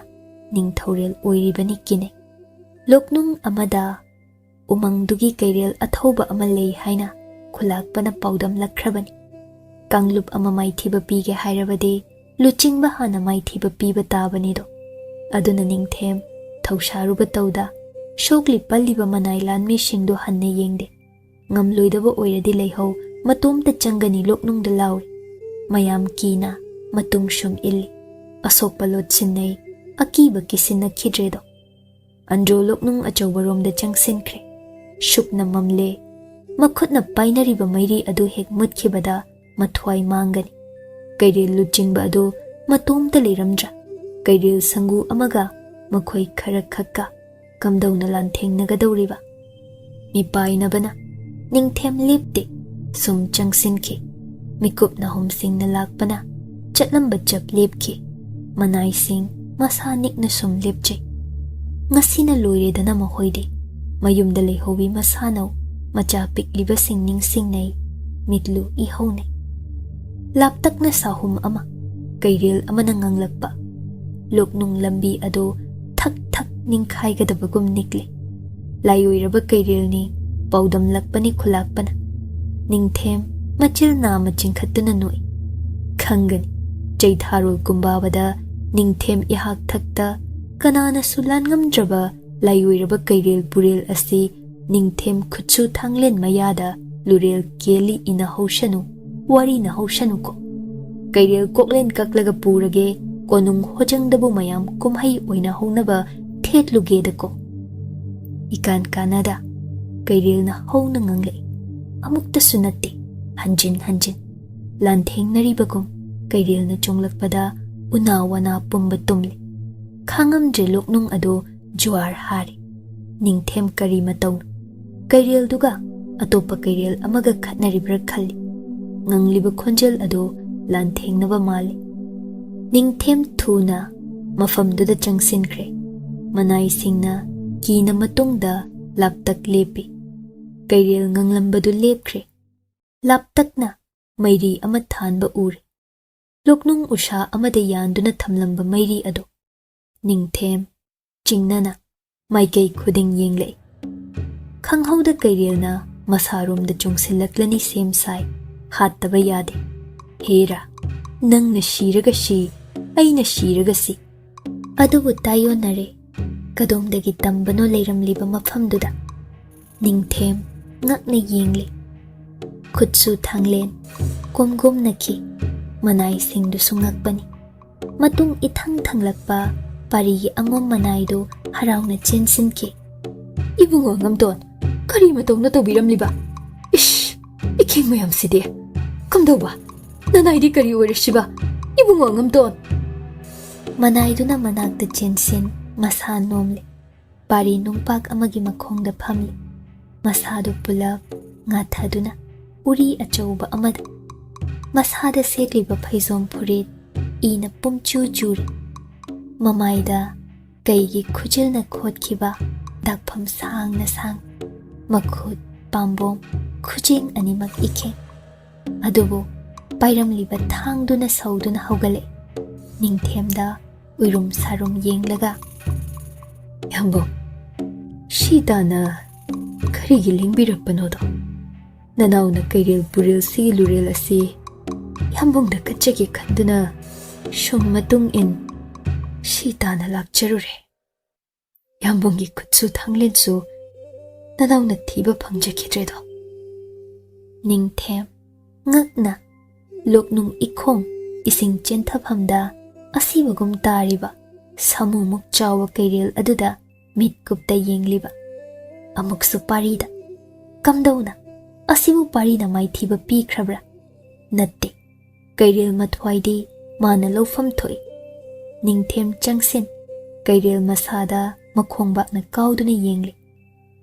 ningthorel oiribani kine loknung amada umangdugi kairel athoba amalei haina khulakpana paudam lakhrabani kanglup ama maithiba pige hairabade luchingba hana maithiba piba tabani do aduna ningthem thausaruba tauda shokli palliba manai lanmi singdo hanne yengde ngamloidaba oiradi leihau matumta changani loknungda lawi mayam kina matung shum illi asok palot sinnei akiba kisina khidredo andro loknung achaubaromda changsinkre shupna mamle makhutna painariba mairi adu hek mutkhibada mathwai mangani kairil luchingba adu matumta leiramdra kairil sangu amaga makhoi khara khakka kamdauna lanthengnagadawriba mipainabana ningthem lipte sum changsinki mikupna humsingna lakpana chatlamba chap lepki manai sing masa nikna sum lepche ngasina loiredana mahoide mayumda leihobi masanau macha pikliba sing ningsingnei mitlu ihaune laptakna sahum ama kairil amana nganglakpa loknung lambi ado thak thak ningkhaigadabagum nikle layoiraba kairil ni paudam lakpani khulakpana ningthem machil nama chingkhatuna noi khangani chaitharul kumbabada ningthem ihak thakta kanana sulan ngamdraba layoiraba kairil puril asi ningthem khutsu thanglen mayada lurel keli ina haushanu wari na haushanu ko kairil koklen kaklaga purage konung hojangdabu mayam kumhai oina honaba thetluge dako ikan kanada kairil na hona ngangle amukta sunate hanjin lantheng naribagum Kairil chonglakpada una wana pumba tumli. Khangamdre loknung ado juar hari. Ningthem kari mataw. Kairil duga atopa kairil amaga khatnaribra khali. Ngangliba khonjel ado lanthengnaba mali. Ningthem thuna mafamduda changsinkre. Manai singna kina matungda laptak lepi. Kairil nganglambadu lepkre. Laptakna mairi ama thanba uri. Loknung usha amada yanduna thamlamba mairi ado. Ningthem chingnana maikei khuding yenglei. Khanghauda Kairilna masarumda chungsillaklani sem sai hattaba yade. Hera nangna shiraga shi aina shiraga si. Adubu tayonare kadomdagi tambano leiramliba mafamduda. Ningthem ngakna yengle. Khutsu thanglen komgom naki manai singdu sungakbani. Matung ithang thanglakpa parigi angom manai do harauna chensinki. Ibungo ngamton kari matong na tobiramliba. Ish iking mayam sidi. Kamdawa nanay di kari oirisiba. Ibungo ngamton. Manay do na managda chensin masa nomle. Pari nungpag amagi makhongda phamli. Masado pulab ngathaduna uri achauba amada. Masada sekliba phaizom phurit ina pumchu juri. Mamaida kaigi khujilna khotkhiba dakpham sang na sang. Makhut pambom khujing animak ikhe. Adubu pairamliba thangduna sauduna haugale. Ningthemda uirum sarum yenglaga. Yambo shitana karigi lingbirakpanodo. Nanawna kairil puril si luril asi. Yambungda kachagi khanduna shung matung in shitana lakcharure. Yambungi kutsu thanglinsu nanawna thiba phangjakidredo. Ningthem ngakna loknung ikhom ising chenthapham asibagum tariba samumuk chawa kairil aduda mitkupta yengliba. Amuksu parida kamdauna asibu parina maithiba pikhrabra. Natte kairil mathwaidi mana lofam thoi. Ningthem changsin kairil masada makhongbakna kauduna yengli.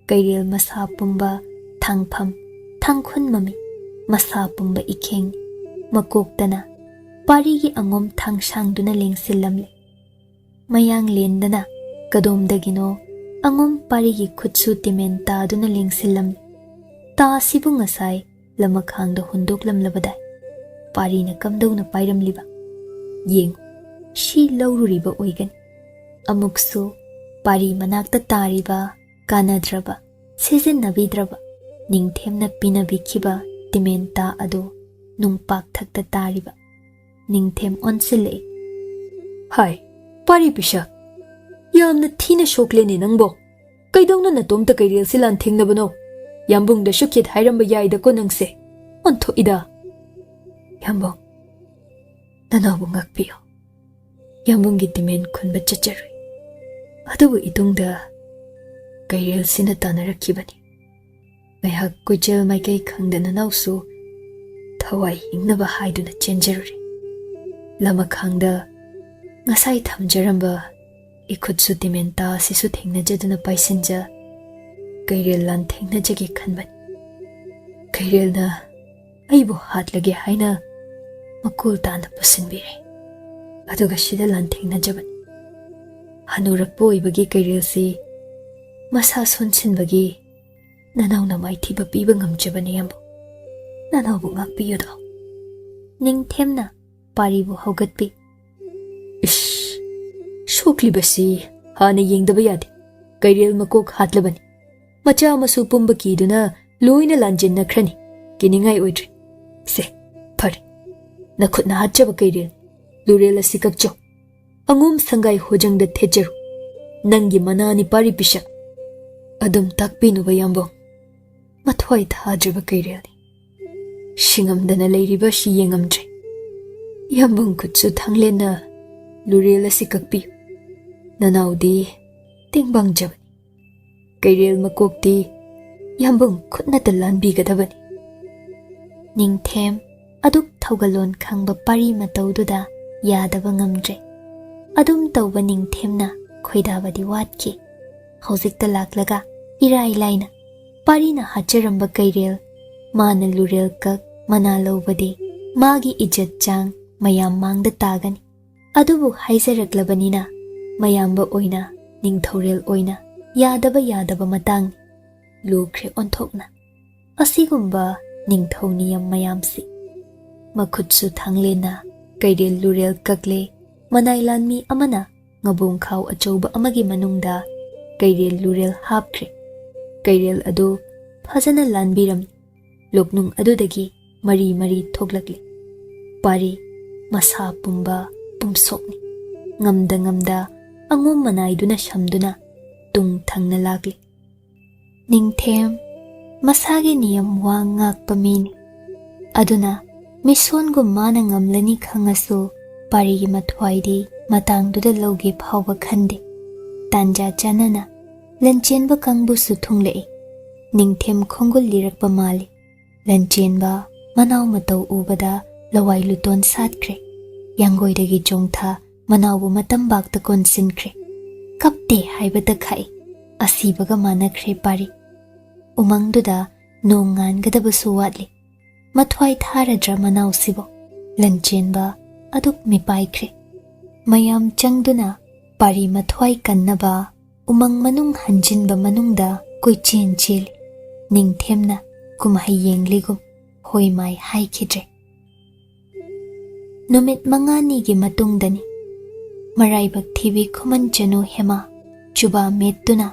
Kairil masa pumba thangpham thangkhun mami masa pumba ikheng makoktana parigi angom thangsangduna lengsillamle. Mayang lendana kadomdagino angom parigi khutsu timen taduna lengsillamle. Ta sibu ngasai lamakhangda hundoklamlabadai. Parina kamdauna pairamliba. Yeng shi laururiba oigan. Amuksu pari manakta tariba kanadraba sizinnabidraba. Ningthemna pinabikhiba timenta ado nungpak thakta tariba. Ningthem onsile. Hai pari pisha yamna thina shokleni nangbo. Kaidongna natomta kairil silan thingnabano. Yambungda shukit hairamba yaida ko nangse. Ontho ida. Yambung nanabu ngakpiyo. Yambungi timen khunba chacharui. Adubu itungda kairil sina tanarakibani. Ngayhak kujel maikay khangdana nausu thawai hingnaba haiduna chenjaruri. Lama khangda ngasai thamjaramba ikhutsu timenta sisu thingnajaduna paisinja kairil lan thingnajagi khanbani. Kairil na aibu hatlage haina makul tana pusinbire. Aduga shida lan thingnajabani. Hanurakpo ibagi kairil si masa sonsinbagi nanawna maithiba piba ngamjabani yambo. Nanawbu ngakpiyudo. Ningthemna paribu haugatpi. Ish shoklibasi hana yengdaba yade. Kairil makok hatlabani. Macha masu pumba kiduna loina lanjennakhrani. Kiningai oidre. Se phare nakhutna hatjaba kairil lurel asi kakcho. Angum sangai hojangda thejaru. Nangi manani pari pisha. Adum takpinuba yambong. Mathwai thajaba kairil. Shingamdana leiriba shi yengamdre. Yambong kutsu thanglena lurel asi kakpi. Nanaudi tingbang jabani. Kairil makokti yambong khutna talan bigadabani. Ningthem aduk thaugalon khangba pari mataududa yadaba ngamdre adum tauba Ningthemna khoidabadi watki hojikta laklaga irai laina parina hacharamba kairel mana lurel kak mana lobadi magi ijat chang mayam mangda tagani adubu haizaraklabanina mayamba oina ningthorel oina yadaba matang lukre onthokna asigumba ningthoniyam mayamsi makhutsu thanglena kairel lurel kakle manailan mi amana ngabung khaw achouba amagi manungda kairel lurel hapkhre kairel adu phajana lanbiram loknung adudagi mari thoglakli pari masa pumba pumsokni ngamda angom manaiduna shamduna tung thangna lagli Ningthem masagi niyam wang ngakpa mini aduna mison gu mana ngamlani khangasu pari gi mathwaidi matangduda loge phawba khande tanja chanana Lanchenba kangbu su thunglei Ningthem khongul lirakpa mali Lanchenba manaw matau ubada lawai luton satkre yangoidagi jongtha manawbu matambakta konsinkre kapte haibata khai asibaga manakhre pari umangduda nongan gadabasu watli mathwai tharadra manaw sibo Lanchenba aduk mipaikre mayam changduna pari mathwai kannaba umang manung hanjinba manungda koichen chil Ningthemna kumhai yengligum hoimai haikidre numit mangani gi matungdani maraibak thibi Khuman Chanu hema chuba metuna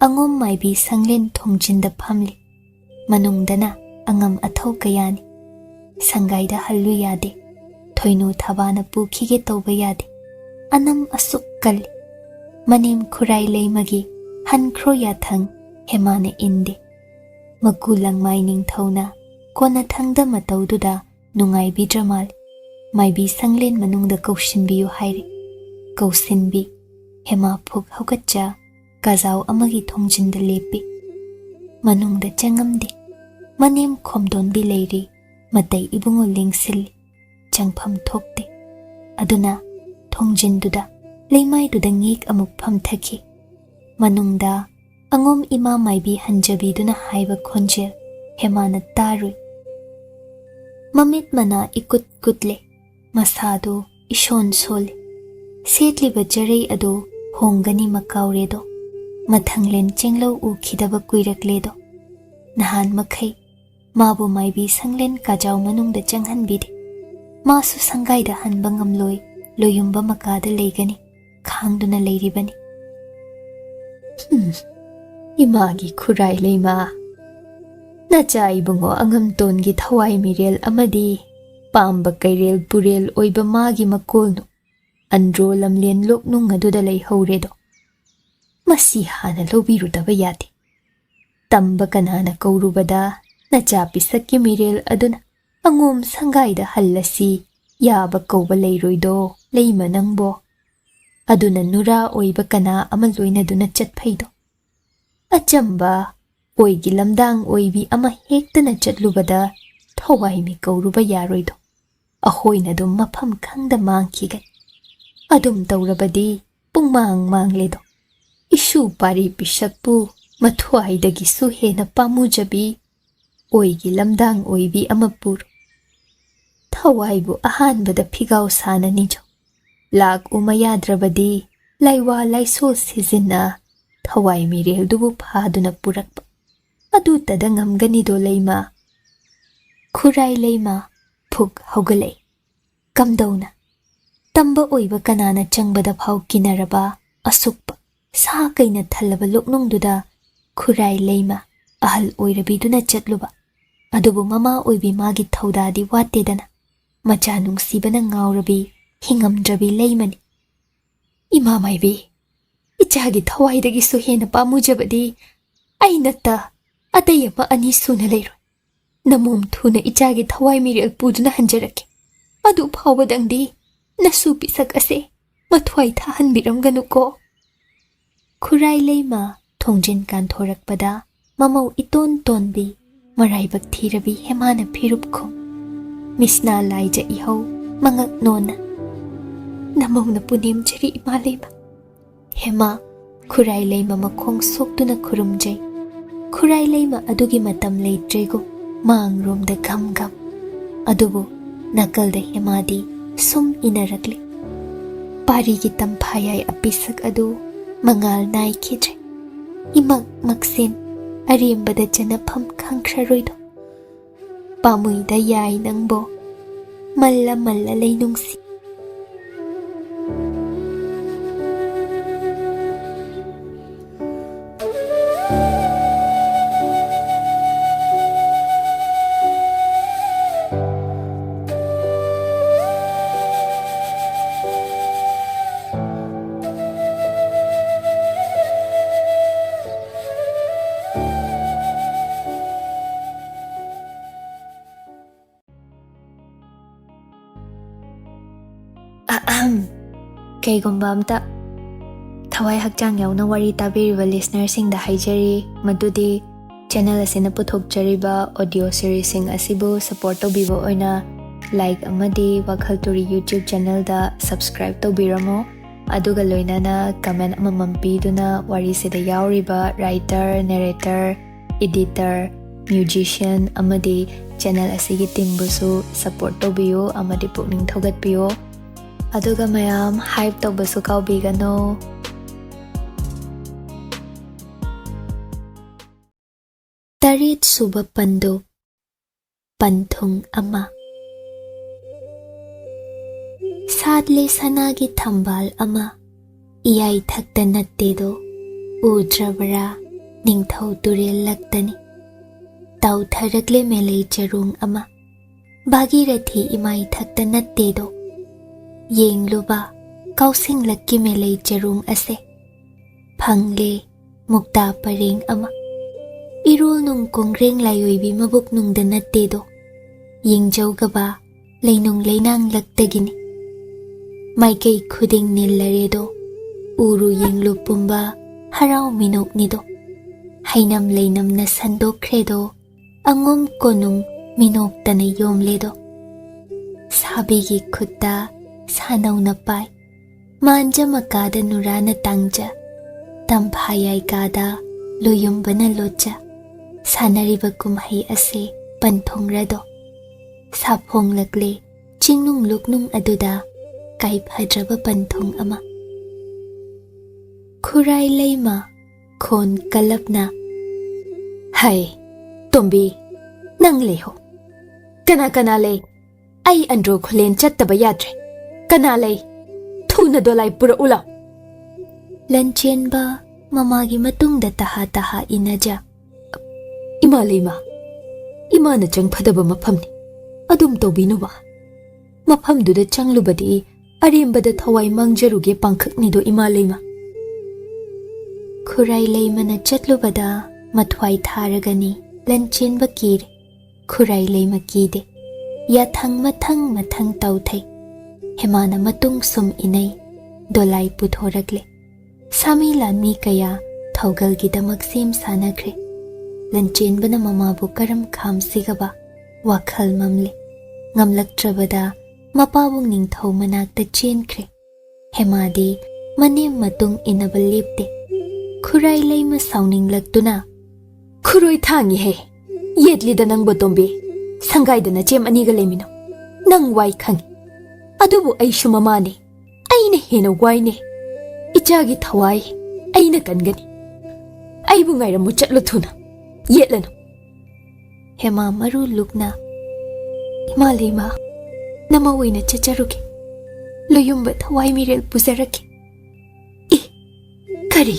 angom maibi sanglen thongjinda phamli manungdana angam athau kayani sangaida hallu yade thoinu thabana pukhige tawba yade anam asuk kal manim khurai leimagi hankhro yathang hemane inde makulang mining thona kona thangda mataududa nungai bi dramal maibi sanglen manungda kaushinbiyu hairi kausinbi hema phuk haugatcha kazau amagi thongjinda lepi manungda changamdi manem khomdon bi leiri matai ibungo lengsil changpham thokte aduna thongjinduda leimaiduda ngik amuk phamthaki manungda angom ima maibi hanjabiduna haiba khonjel hemana tarui mamit mana ikut kutle masado ishon sole setliba jarei ado hongani makauredo mathanglen chenglo ukhidaba kuirakledo nahan makhai mabu maibi sanglen kajau manungda changhanbidi masu sangaida hanba ngamloi loyumba makada leigani khangduna leiribani imagi khurai leima nacha ibungo angam tongi thawai mirel amadi pamba kairel purel oiba magi makolno andro lamlen loknung aduda lei hauredo masi hana lobirudaba yade tamba kanana kaurubada nacha pisakki mirel aduna angom sangaida hallasi yaba kauba leiroido leima nangbo aduna nura oiba kana ama loinaduna chatphaido achamba oigi lamdang oibi ama hektana chatlubada thawai mi kauruba yaroido ahoina dum mapham khangda mangkhigai adum taurabadi pungmang mangledo isu pari pisakpu mathwaidagi su hena pamujabi oigi lamdang oibi ama pur thawaibu ahanbada phigau sananijo lak umayadrabadi laiwa laisol sizina thawai mirel dubu phaduna purakpa adu tada ngamganido leima khurai leima phuk haugalei kamdauna tamba oiba kanana changbada phau kinaraba asukpa sa kaina thalaba loknungduda khurai leima ahal oirabiduna chatluba adubu mama oibi magi thaudadi watedana macha nungsibana ngaurabi hingamdrabi leimani ima maibi ichagi thawaidagi su hena pamujabadi ainata atayama ani suna leiro namum thuna ichagi thawai mirel puduna hanjarake adu phawbadangdi nasu pisak ase mathwai thahan biramganuko khurai leima thongjin kan thorakpada mamau iton tonbi maraibak thirabi hemana phirupkho misna laija ihau mangak nona namong na punim jari ima leima hema khurai leima makhong soktuna khurumjai khurai leima adugi matam leitrego mang rom da gam gam adubu nakal da hemadi sum inarakle pari gi tamphayai apisak adu mangal nai khidre imak maksin arimbada janapam khangkhraroido pamui da yai nangbo malla malla leinungsi Kaygumba amta thawai hakchang yauna wari tabiriba listener sing da haijari madudi channel asina puthokjariba audio series sing asibu support tobibo oina like amadi WakhaL Turi YouTube channel da subscribe tobiramo aduga loinana comment amamam piduna wari sida yauriba writer narrator editor musician amadi channel asigi team busu support tobiyo amadi pukning thogatpiyo aduga mayam hype tobasu kaubigano tarit suba Pandup Pangthung ama sadle sanagi thambal ama iyai thakta nattedo udrabra ningthau turel laktani tau tharakle melei charung ama bhagirathi imai thakta nattedo yengluba kausing lakki melei charung ase phangle mukta pareng ama irul nung kongreng layoibi mabuk nung da nattedo yengjau gaba leinung leinang laktagini maikei khuding nillaredo uru yenglu pumba harau minok nido hainam leinam na sandokredo angom konung minok tana yomledo sabigi khutta sanau na pai manja makada nurana tangja tamphayai kada loyumbana locha sanariba kumhai ase Pangthung rado saphong lakle chingnung luknung aduda kai phadraba Pangthung ama khurai leima khon kalapna hai tombi nang leho kana kana le ai andro kholen chattaba yadre kana le thuna dolai pura ula Lanchenba mamagi matungda taha taha inaja ima leima ima na chang phadaba mafamni adum tobinuba mafamduda changlubadi arembada thawai mangjaruge pangkhaknido ima leima khurai leima na chatlubada mathwai tharagani Lanchenba kire khurai leima kide yathang mathang tauthai hemana matung sum inai dolai puthorakle sami lanmi kaya thaugal gidamak sem sanakre Lanchenbana mamabu karam khamsigaba wakhal mamle ngamlaktrabada mapabung ningthau manakta chenkre hemadi manem matung inabal lepte khurai leima sauninglaktuna khuroi thangi he yetlida nang botombe sangaidana chem aniga lemino nang wai khangi adubu aishu mamane aina hena waine ichagi thawai aina kangani aibu ngairamu chatlu thuna yetlanu hema maru lukna imalima namawina chacharuki loyumba thawai mirel puzaraki I kari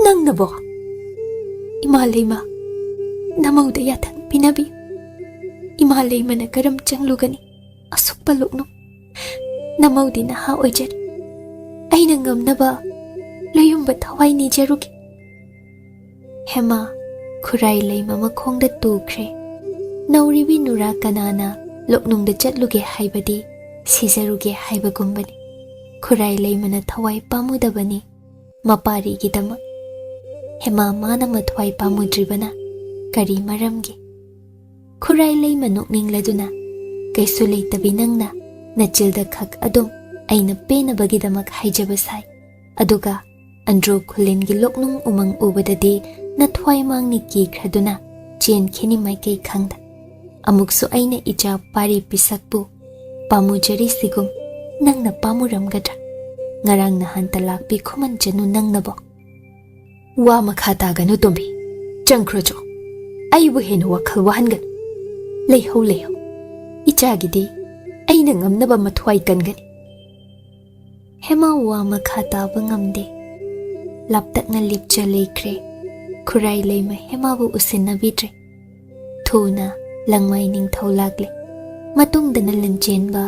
nang nabo imalima namawda yathang pinabi imalima na karam changlugani asuk palukno namawdi na ha oijar aina ngamnaba loyumba thawai ni jaruki hema khurai leima makhongda tukre nauribi nura kanana loknungda chatluge haibadi sijaruge haibagumbani khurai leimana thawai pamudabani mapari gidama hema mana mathwai pamudribana kari maramgi khurai leima nokningladuna kaisu leitabi nangna nachilda khak adum aina penabagidamak haijaba sai aduga andro khulengi loknung umang ubadadi nathwai mangni ki khraduna chen kheni maikai khangda amuksu aina icha pari pisakpu pamujari sigum nangna pamuramgadra ngarang na hantalakpi Khuman Chanu nangnabo wa makha taganu tumbi changkhrojo aibu hen wakhal wahangan leihau ichagidi aina ngamnaba mathwai kangani hema wa makha taba ngamde laptakna lipcha leikre khurai leima hema bu usinnabitre thuna langmai ningthau lakle matungdana Lanchenba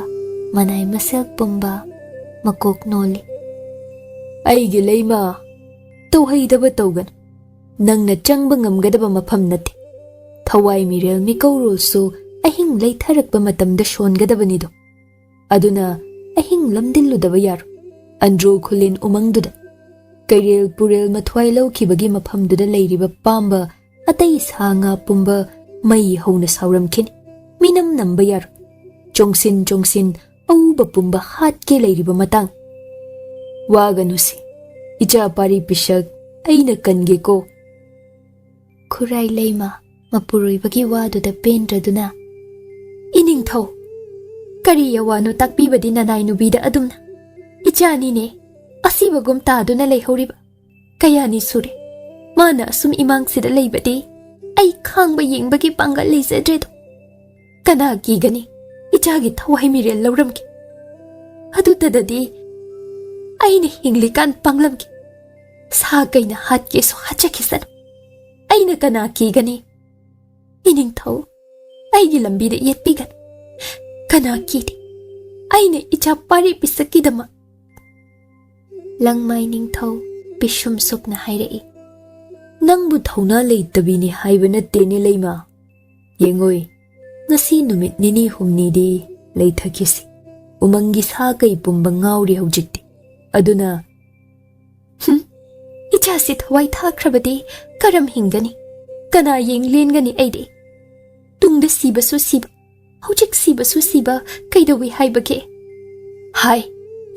manai masel pumba makok noli aigi leima tauhaidaba taugan nangna changba ngamgadaba mafam nate thawai mirel mikaurolsu ahing leitharakba matamda shongadabanido aduna ahing lamdilludaba yaro andro khulin umangduda kairel purel mathwai laukhibagi mafamduda leiriba pamba atai sanga pumba mai hauna sauramkhini minam namba yaro chongsin auba pumba hatke leiriba matang waganusi icha pari pisak aina kange ko khurai leima mapuroibagi waduda pendraduna iningthau kari yawano takpibadi nanai nubida adumna ichani ne asibagum taduna leihoriba kayani sure mana asum imangsida leibadi ai khangba yengbagi pangal leizadredo kana kigani ichagi thawai mirel lauramki adutadadi aina hinglikan panglamki sa kaina hatke so hachakisano aina kana kigani iningthau aigi lambida yetpigan kana kidi aina icha pari pisakidama langmai ningthau pishum sukna hairai nangbu thauna leitabini haiba nattene leima yengoi ngasi numit nini humni di leithakisi umangi sa kai pumba ngauri haujikti aduna icha si thawai thakrabadi karam hingani kana yenglengani aide tungda sibasu siba haujik sibasu siba kaidawi haibake hai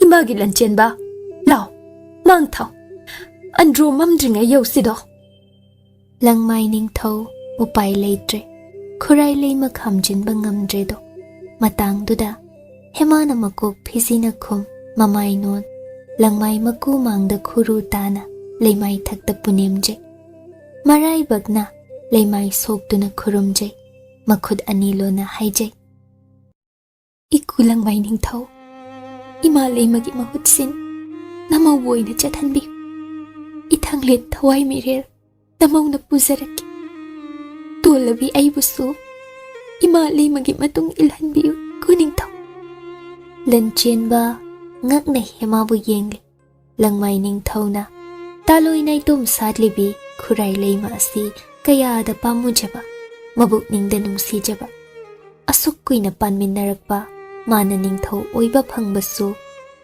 imagi Lanchenba lao mangthau andro mamdringa yausido langmai ningthau upai leitre khurai leima khamjinba ngamdredo matangduda hemana makok phisina khum mamai non langmai maku mangda khuru tana leimai thakta punemje marai bagna leimai soktuna khurumje makhud anilona haijai ikulang mai ningthau ima leimagi mahutsin namau boina chathanbi ithanglet thawai mirel namau na puzaraki tolabi aibusu ima leimagi matung ilhanbi kuningthau Lanchenba ngakna hemabu yengle langmai ningthauna taloi nai tum satlibi khurai leima asi kaya da pamujaba mabuk ningda nungsijaba asuk kuina panminarakpa mana ningthau oiba phangbasu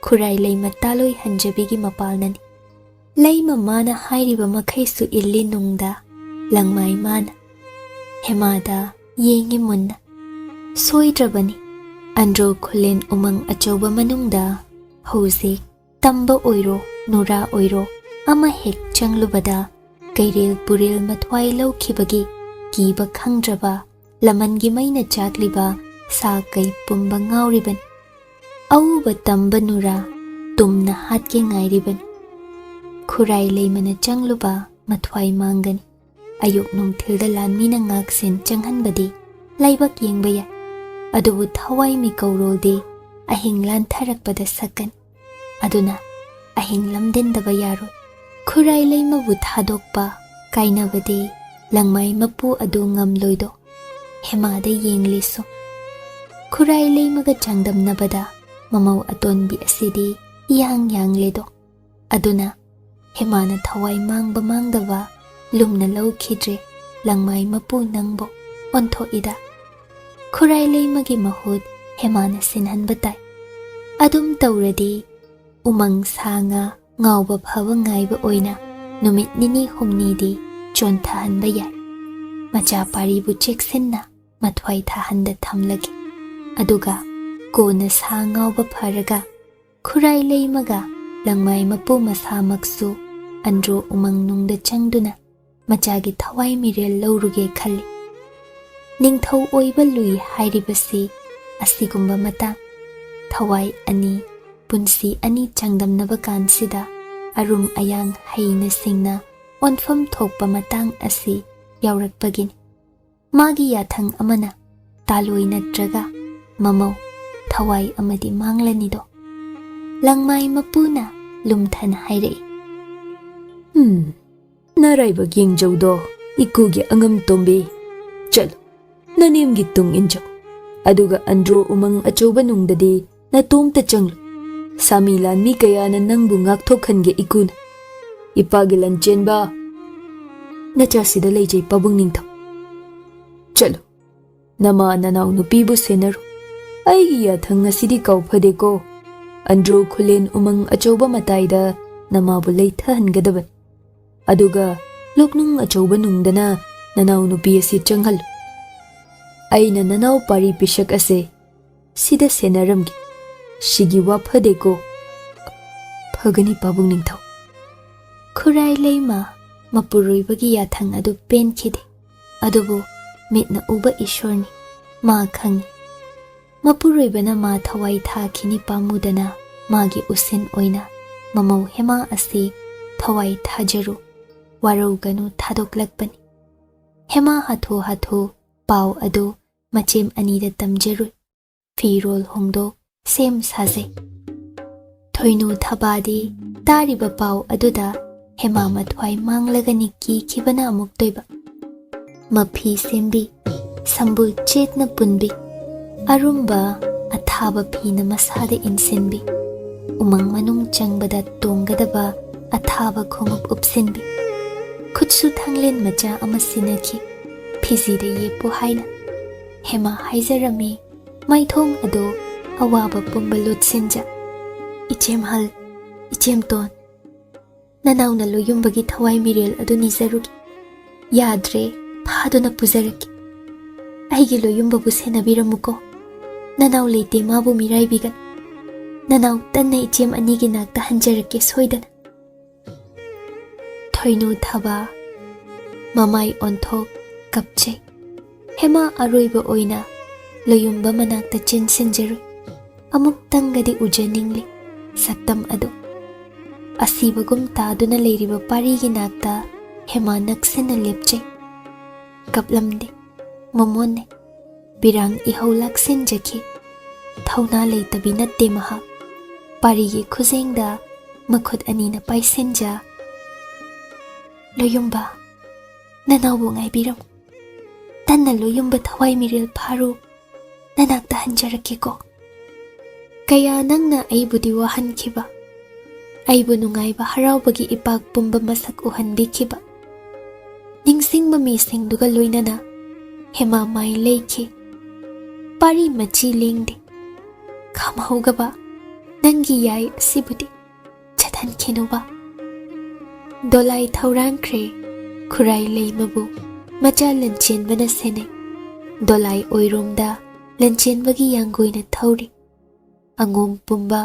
khurai leima taloi hanjabigi mapalnani leima mana hairiba makhaisu illi nungda langmai mana hemada yengi munna soidrabani andro khulen umang achauba manungda hauzik tamba oiro nura oiro ama hek changlubada kairel puril mathwai laukhibagi kiba khangdraba lamangi maina chakliba sa kai pumba ngauriban auba tamba nura tumna hatke ngairiban khurai leimana changluba mathwai mangani ayuk nungthilda lanmina ngaksen changhanbadi laibak yengbaya adubu thawai mi kaurolde ahing lan tharakpada sakan aduna ahing lamdendaba yaro khurai leima bu thadokpa kainabade langmai mapu adu ngamloido hemada yengliso khurai leimaga changdamnabada mamau atonbi asidi yang ledo aduna hemana thawai mangba mangdaba lumna laukhidre langmai mapu nangbo ontho ida khurai leimagi mahut hemana sinhanba tai adum tauradi umang sanga ngauba phaba ngaiba oina numit nini humni di chonthahanba yai macha pari bu cheksenna mathwai thahanda thamlagi aduga kona sa ngawba pharaga khurai leimaga langmai mapu masa maksu andro umang nungda changduna machagi thawai mirel lauruge khalli ningthau oiba lui hairibasi asigumba mata thawai ani punsi ani changdamnaba kansida arum ayang haina singna onfam thokpa matang asi yaurakpagin magi yathang amana taloi natraga mamau thawai amadi manglanido langmai mapuna lumthan hairei naraiba yengjaudo ikugi angam tombe chal nanemgi tung injau aduga andro umang achauba nungdadi natomta changlu samilan mi kayana nangbu ngakthokange ikuna ipagi Lanchenba nachasida leijai pabung ningthau chalo nama nanau nupibu senaru aigi yathang ngasidi kauphadeko andro khulen umang achauba mataida namabu leithahangadaba aduga loknung achauba nungdana nanau nupi asi changhal aina nanau pari pishak ase sida senaramgi shigi waphadeko phagani pabung ningthau khurai leima mapuroibagi yathang adu penkhide adubu mitna uba ishorni ma khangi mapuroibana ma thawai thakhini pamudana magi usin oina mamau hema asi thawai thajaru waruganu thadoklakpani hema hatho hatho pau adu machem anida tamjaru firol hongdo sem saje thoinu thabadi tariba pau aduda hema mathwai manglagani ki khibana amuk toiba mafi sembi sambul chetna punbi arumba athaba phina masada insinbi umang manung changbada tonggadaba athaba khongup upsinbi khutsu thanglen macha amasinaki phizida yepu haina hema haijarami maithong ado awaba pumba lotsinja ichem hal ichem ton nanauna loyumbagi thawai mirel adu nizarugi yadre phaduna puzaraki aigi loyumba bu senabiramuko nanau leite mabu mirai bigan nanau tanna ichem anigi nakta hanjarake soidana thoinu thaba mamai onthok kapche hema aroiba oina loyumba manakta chinsinjaru amuk tangadi ujaningli saktam adu asibagum taduna leiriba parigi nakta hema naksina lepche kaplamde momone birang ihau laksin jaki thauna leitabi natte maha parigi khuzengda makhut anina paisenja loyumba nanawu ngai biram tanna loyumba thawai miril pharu nanakta hanjarakiko kaya nangna aibudi wahan khiba aibu nungaiba haraubagi ipak pumba masak uhanbi khiba ningsingba mi singduga loinana hema mai leikhi pari machi lingde khamhaugaba nangi yai sibudi chathan khinuba dolai thauran khre khurai leimabu macha Lanchenbana sene dolai oiromda Lanchenbagi yangoina thauri angom pumba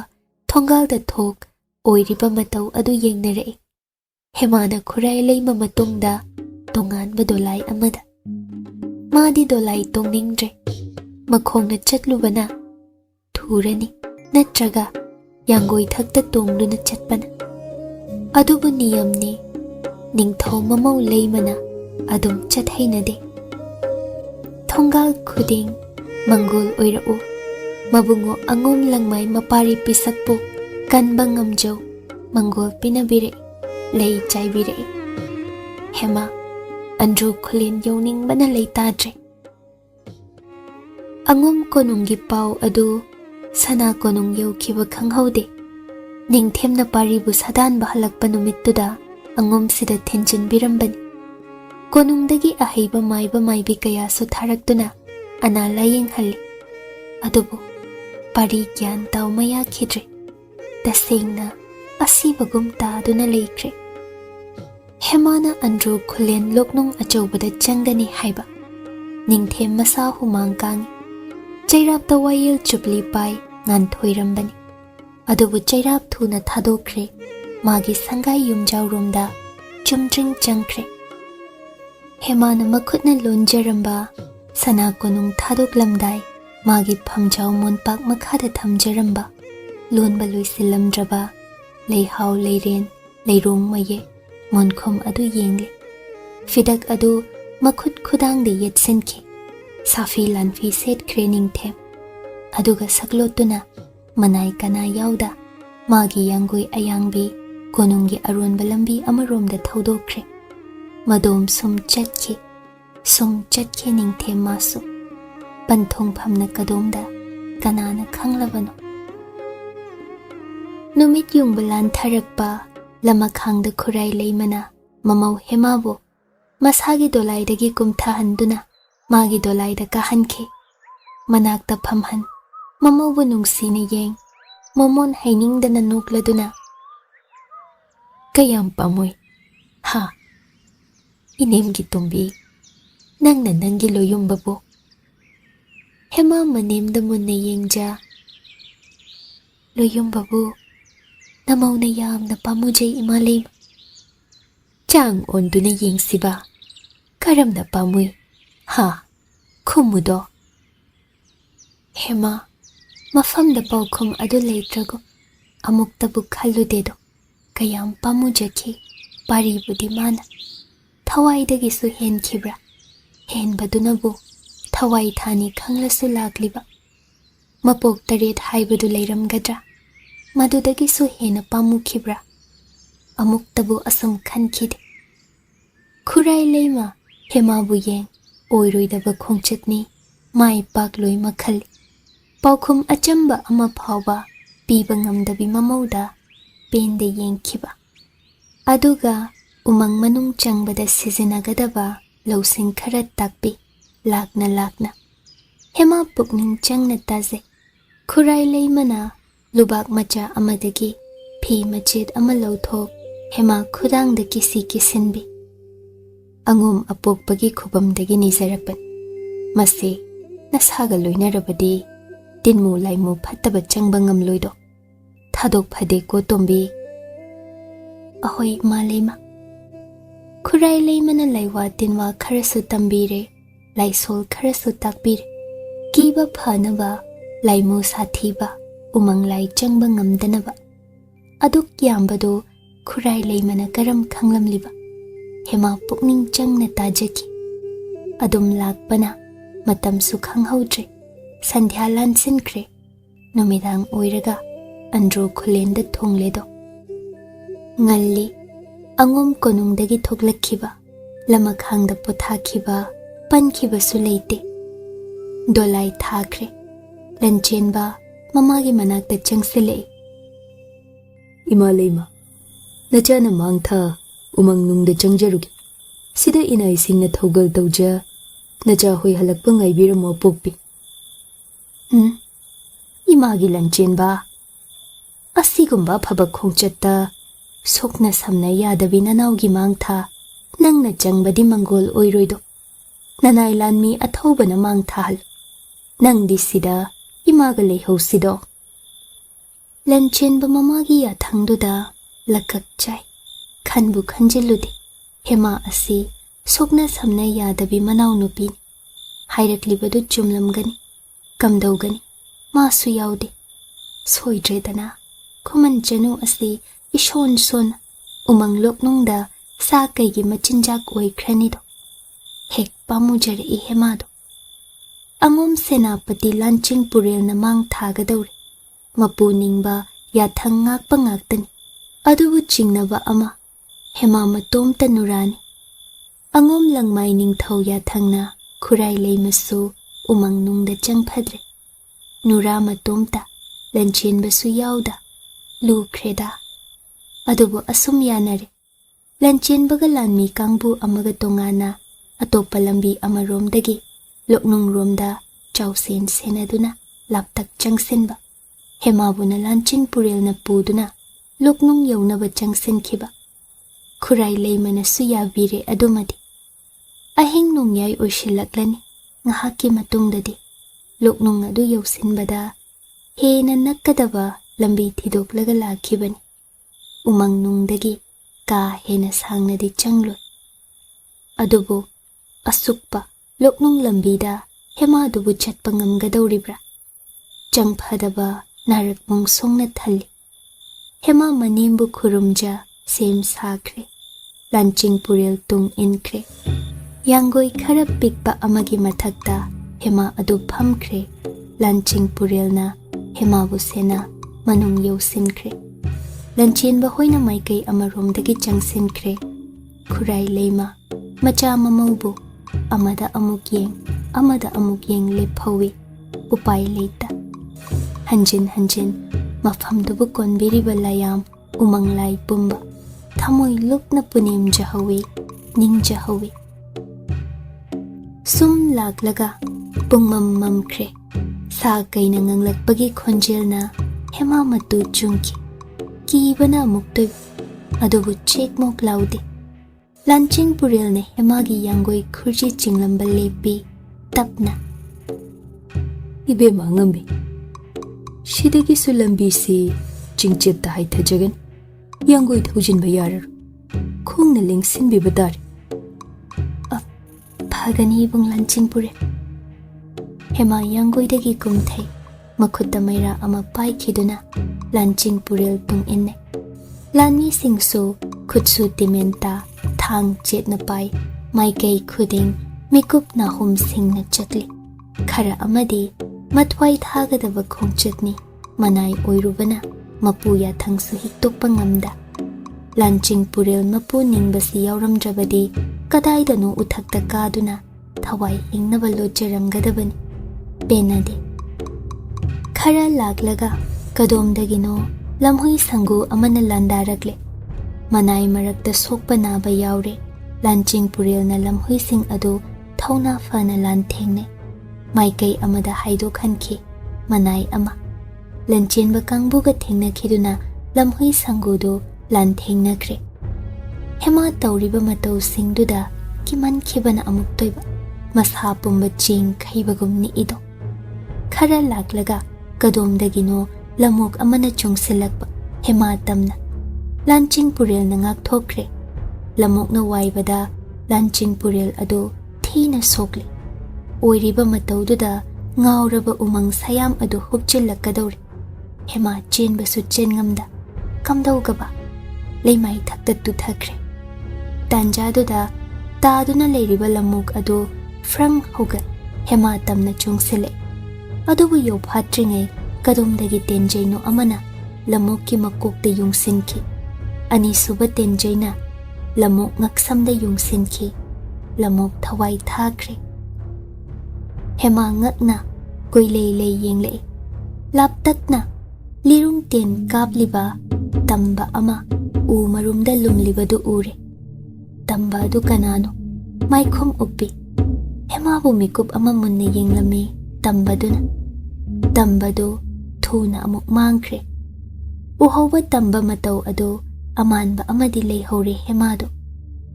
thongalda thok oiriba matau adu yengnare hemana khurai leima matungda tonganba dolai amada madi dolai tongningdre makhongna chatlubana thurani natraga yangoi thakta tongduna chatpana adubu niyamni ningthau mamau leimana adum chathainade thongal khuding mangol oirau mabungo angom langmai mapari pisakpo kanba ngamjau mangol pinabire lei chaibire hema andro khulin yoning bana lei tadre angom konungi pau adu sana konung yau khiba khanghaude ningthemna paribu sadan bahalakpa numittuda angom sida thenjin birambani konungdagi ahaiba maibi kaya su tharaktuna ana layeng halli adubu pari gyan taumaya khidre tasengna asibagum taduna leikre hemana andro khulen loknung achaubada changani haiba ningthem masa humang kangi Chairapta wayil chupli pai ngan thoirambani. Adubu chairap thuna thadokre magi sangai yumjaurumda chumjring changkre. Hemana makhutna lonjaramba sana konung thadoklamdai magi phamjau monpak makhada thamjaramba lonba loisilamdraba leihau leiren leirong maye monkhom adu yengle. Fidak adu makhut khudang de yetsenki safi lanfi set krening them aduga saklotuna manai kana yauda magi yangui ayangbi konunggi aronba lambi amaromda thodokre madom sum chatki ningthem masu Pangthung phamna kadomda kanana khanglabano. Numit yungbalan tharakpa lamakhangda khurai leimana mamau hemabo masagi dolaidagi kumthahanduna magi dolaida kahankhe manakta phamhan mamaubu nungsina yeng momon hainingdana nokladuna kayam pamoi ha inemgi tumbi nangna nangi loyumbabu Hema manemda munna yengja loyumbabu namauna yamna pamujay imalem chang onduna yengsiba karamna pamui ha khumudo Hema mafamda paukhum adu leitrago amuktabu khalludedo kayam pamujaki paribudi mana thawaidagi henkhibra henbadunabu Thawai thani khanglasu lakliba mapok taret haibadu leiramgadra madudagi su hena pamukhibra amuktabu asum khankhide khurai leima hemabu yeng oiroidaba khongchatni mai pakloi makhal paukhum achamba ama phawba piba ngamdabi mamauda pende yengkhiba aduga umang manung changbada sizinagadaba losing khara takpi lakna Hema pukning changna taze khurai leimana lubak macha amadagi phi machit ama lauthok Hema khudangda kisi kisinbi angum apokpagi khubamdagi nizarapan mase nasaga loinarabadi tinmu laimu phattaba changba ngamloido thadok phade ko tombi ahoi maleima khurai leimana laiwa tinwa kharasu tambire Laisol kharasu takbir kiba phanaba laimu sathiba umang lai changba ngamdanaba aduk yambado khurai leimana karam khanglamliba Hema pukning changna tajaki adum lakpana matam su khanghaudre sandhya lansinkre numidang oiraga andro khulenda thongledo ngalli angom konungdagi thoklakhiba lamakhangda pothakhiba Pankhibasu leite dolai thakre Lanchenba mamagi manakta changsile Imaleima nachana mangtha umang nungda changjarugi sida inai singna thogal tawja nacha hoi halakpa ngaibiramo pokpi imagi Lanchenba asigumba phaba khongchatta sokna samna yadabi nanaugi mangtha nangna changbadi mangol oiroido Nanai lanmi athobana mang thal nangdi sida imaga leihosido Lanchenba mamagi athangduda lakak chai khanbu khanjiludi Hema asi sokna samna yadabi manau nupi hairaklibedu chumlamgani kamdaugani masu yaude soidredana Khuman Chanu asi ishon son umang loknungda sa kaigi machinjak oikranido Hek pamujare Hemado Angom senapati lanching puril na mang thagadauri mapuningba yathang ngakpa ngaktani adubu chingnaba ama Hema matomta nurani Angom langmai ningthau yathangna khurai leimasu umang nungda changphadre nura matomta Lanchenbasu yauda lukreda adubu asum yanare Lanchenbaga lanmi kangbu amaga tongana Atopa lambi amaromdagi loknung romda chausen senaduna laptak changsenba Hemabuna lanchin puril na puduna loknung yaunaba changsenkhiba khurai leimana suya vire adumadi ahing nongyai oishilaklani ngahaki matungdadi loknong adu yausinbada hena nakkadaba lambi thidoklaga lakhibani umang nungdagi ka hena sangnadi changloi adubu asukpa loknong lambida hema dubu chatpa ngamgadawribra changphadaba narak mongsongna thalli hema manembu khurumja sem sakhre lanching purel tung inkre yangoi khara pikpa amagi mathakta hema adu phamkhre lanching purelna hema bu sena manung yausinkre Lanchenba hoina maikai amaromdagi changsinkre khurai leima macha mamaubu amada amuk yeng lephawi upai leita hanjin mafamdubu konbiriba layam umanglai pumba thamoi lukna punem jahawi ningjahawi sum laklaga pungmam mamkhre sa kaina nganglakpagi khonjelna hema matu chungki kibana muktoi adubu chek mok laude lanching purelne hemagi yangoi khurji chinglamba lepi tapna ibe mangambi shidagi sulambi si chingchep da hai thajagan yangoi thujin bayarar khongna lengsin bi badar phagani bung lanching pure hema yangoi dagi kumthai makhutta maira ama pai khiduna lanching purel tung inne lanmi singso khutsu timenta thang chetna pai maikai khuding mikup na hum singna chatli khara amadi matwai thagadaba khongchatni manai oirubana mapuya thangsu hiktopa ngamda lanching purel mapu ningbasi yauramdrabadi kadaidanu uthakta kaduna thawai hingnaba lojaramgadabani penade khara laklaga kadomdagino lamhui sangu amana landarakle manai marakta sokpa naba yaure lanching purelna lamhui sing adu thauna fana lanthengne maikai amada haido khanki manai ama Lanchenba kangbuga thengna khiduna lamhui sangudu lanthengna kre hema tawriba matau singduda kiman khibana amuk toiba masa pumba ching khaibagum ni ido khara laklaga kadomdagino lamok amana chungsilakpa hema tamna lanching purel na ngak thokre lamok na waibada lanching purel ado thina sokle oiriba mataududa ngauraba umang sayam ado hupchilakadawre hema chenba su chengamda kamdawgaba leimai thakta tu thakre tanjaduda taduna leiriba lamok ado frang hoga hema tamna chungsile adubu yo phatringe kadomdagi tenjaino amana lamokki makokta yungsinki ani suba tenjaina lamok ngaksamda yungsinki lamok thawai thakre hema ngakna koilei yengle laptakna lirung ten kapliba tamba ama u marumda lumlibadu ure tamba du kanano maikhom uppi hema bu mikup ama munne yenglami tambaduna tambadu thuna amuk mangkhre uhoba tamba matau ado amanba amadi leihore hemado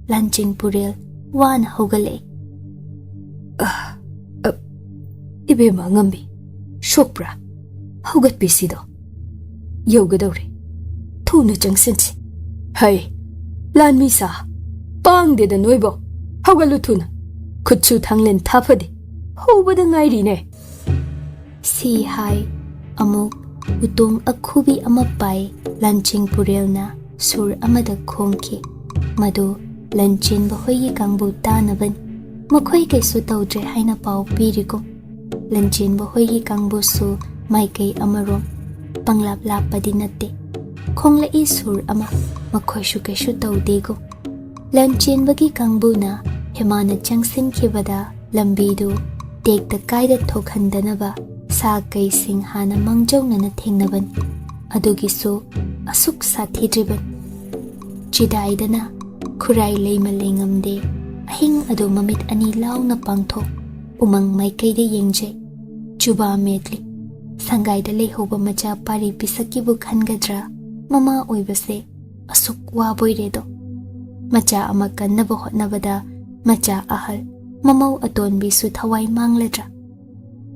lanching purel wana hogale ibe mangambi shokbra hogat bisido yogadawre thuna changsensi hai lanmi sa pangde da noibo hogalu thuna khutchu thanglen thapade hobada ngairi ne si hai amuk utong akhubi ama pai lanching purelna sur amada khongki madu Lanchenba hoyi kangbu tanaban makhoi kaisu tawdre haina pau piriko Lanchenba hoyi kangbu su maikai amarom panglap lapadi natte khongla I sur ama makhoi shu kaisu tawdego Lanchenba gi kangbu na hemana changsin khibada lambidu tekta kaida thokhandanaba sa kai sing hana mangjawna thengnaban adugisu asuk sathidriban chidaidana khurai leima lengamde ahing adu mamit ani launa pangtho umang maikaide yengje chuba metli sangaida lehoba macha pari pisakibu khangadra mama oibase asuk wa boiredo macha ama kannaba hotnabada macha ahal mamau atonbi su thawai mangladra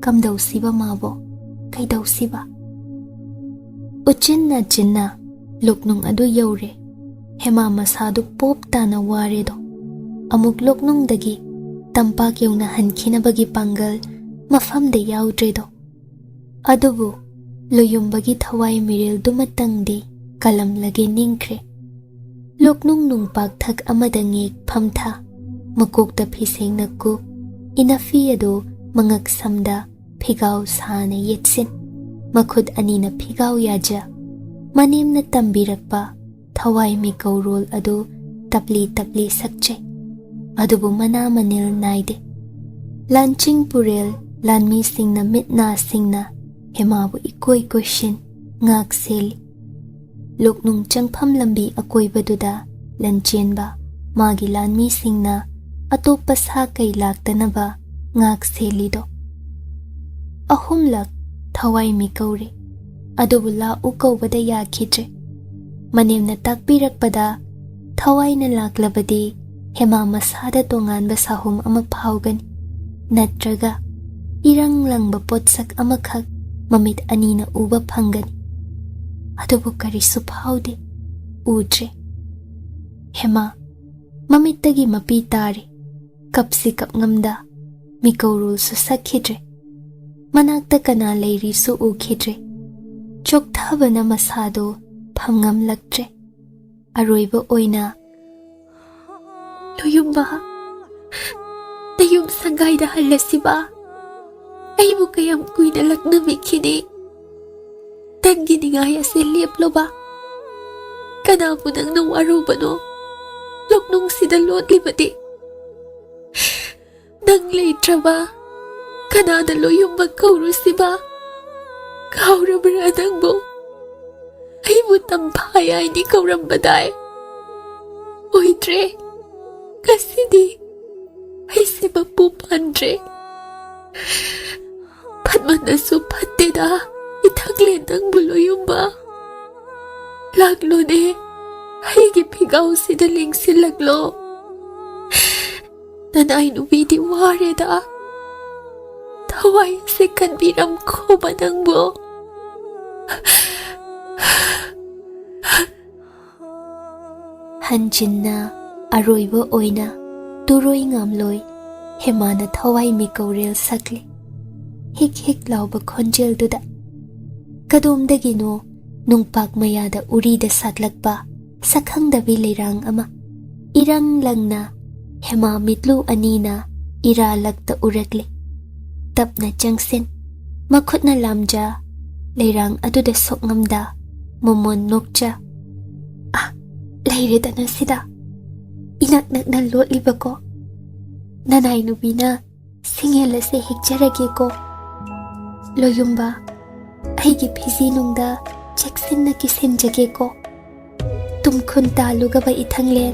kamdausiba mabo kaidausiba uchinna chinna loknung adu yaure hema masadu pop tana ware do amuk loknung dagi tampak yauna hankhina bagi pangal mafam de yaudre do adubu loyum bagi thawai miril dumatang de kalam lage ningkre loknung nung pak thak amada ngek phamtha makok ta phiseng na ku inafi ado mangak samda phigau sana yetsin makhud ani na phigau yaja manem na tambirakpa thawai mi kaurol ado tapli tapli sakche adubu mana manil naide lanching purel lanmi singna mitna singna hemabu ikoi question ngak seli loknung changpham lambi akoi baduda Lanchenba magi lanmi singna atopa sa kai laktanaba ngak seli do ahumlak thawai mi kaure adubu la ukawbada yakhidre manemna takpirakpada thawai na laklabadi hema masada tonganba sahum ama phawgani natraga irang langba potsak amakhak mamit anina uba phangani adubu karisu phawde udre hema mamittagi mapi tare kapsi kapngamda mikaurul su sakhidre manakta kana leiri su ukhidre chokthabana masado phamngam laktre aroiba oina loyumba tayum sangai da halasiba aibu kayam kuina lakna mikhini tangi ningaya se leploba kana punang na warubano loknung sida lotlibadi nang leitraba kana da loyumba kaurusiba kaurabra nangbo aibu Tamfayai ni kaurambadai oitre kasidi aise mapu pandre padmanasu patteda ithagle nangbu loyumba laglo ne aigi phigau sida lingsilaglo nanai nubidi wareda thawai se kanbiram khoba nangbo hanjinna aroiba oina turoi ngamloi hemana thawai mi kaurel sakle hik hik lauba khonjel duda kadom dagino nungpak mayada urida satlakpa sakhangdabi leirang ama irang langna hema mitlu anina ira lakta urakle tapna changsen makhutna lamja leirang aduda sokngamda momon nokcha leiredana sida inak nakna lotliba ko nanai nubina singela se hikjarage ko loyumba aigi phizi nungda cheksinna kisenjage ko tumkhun taluga ba ithangle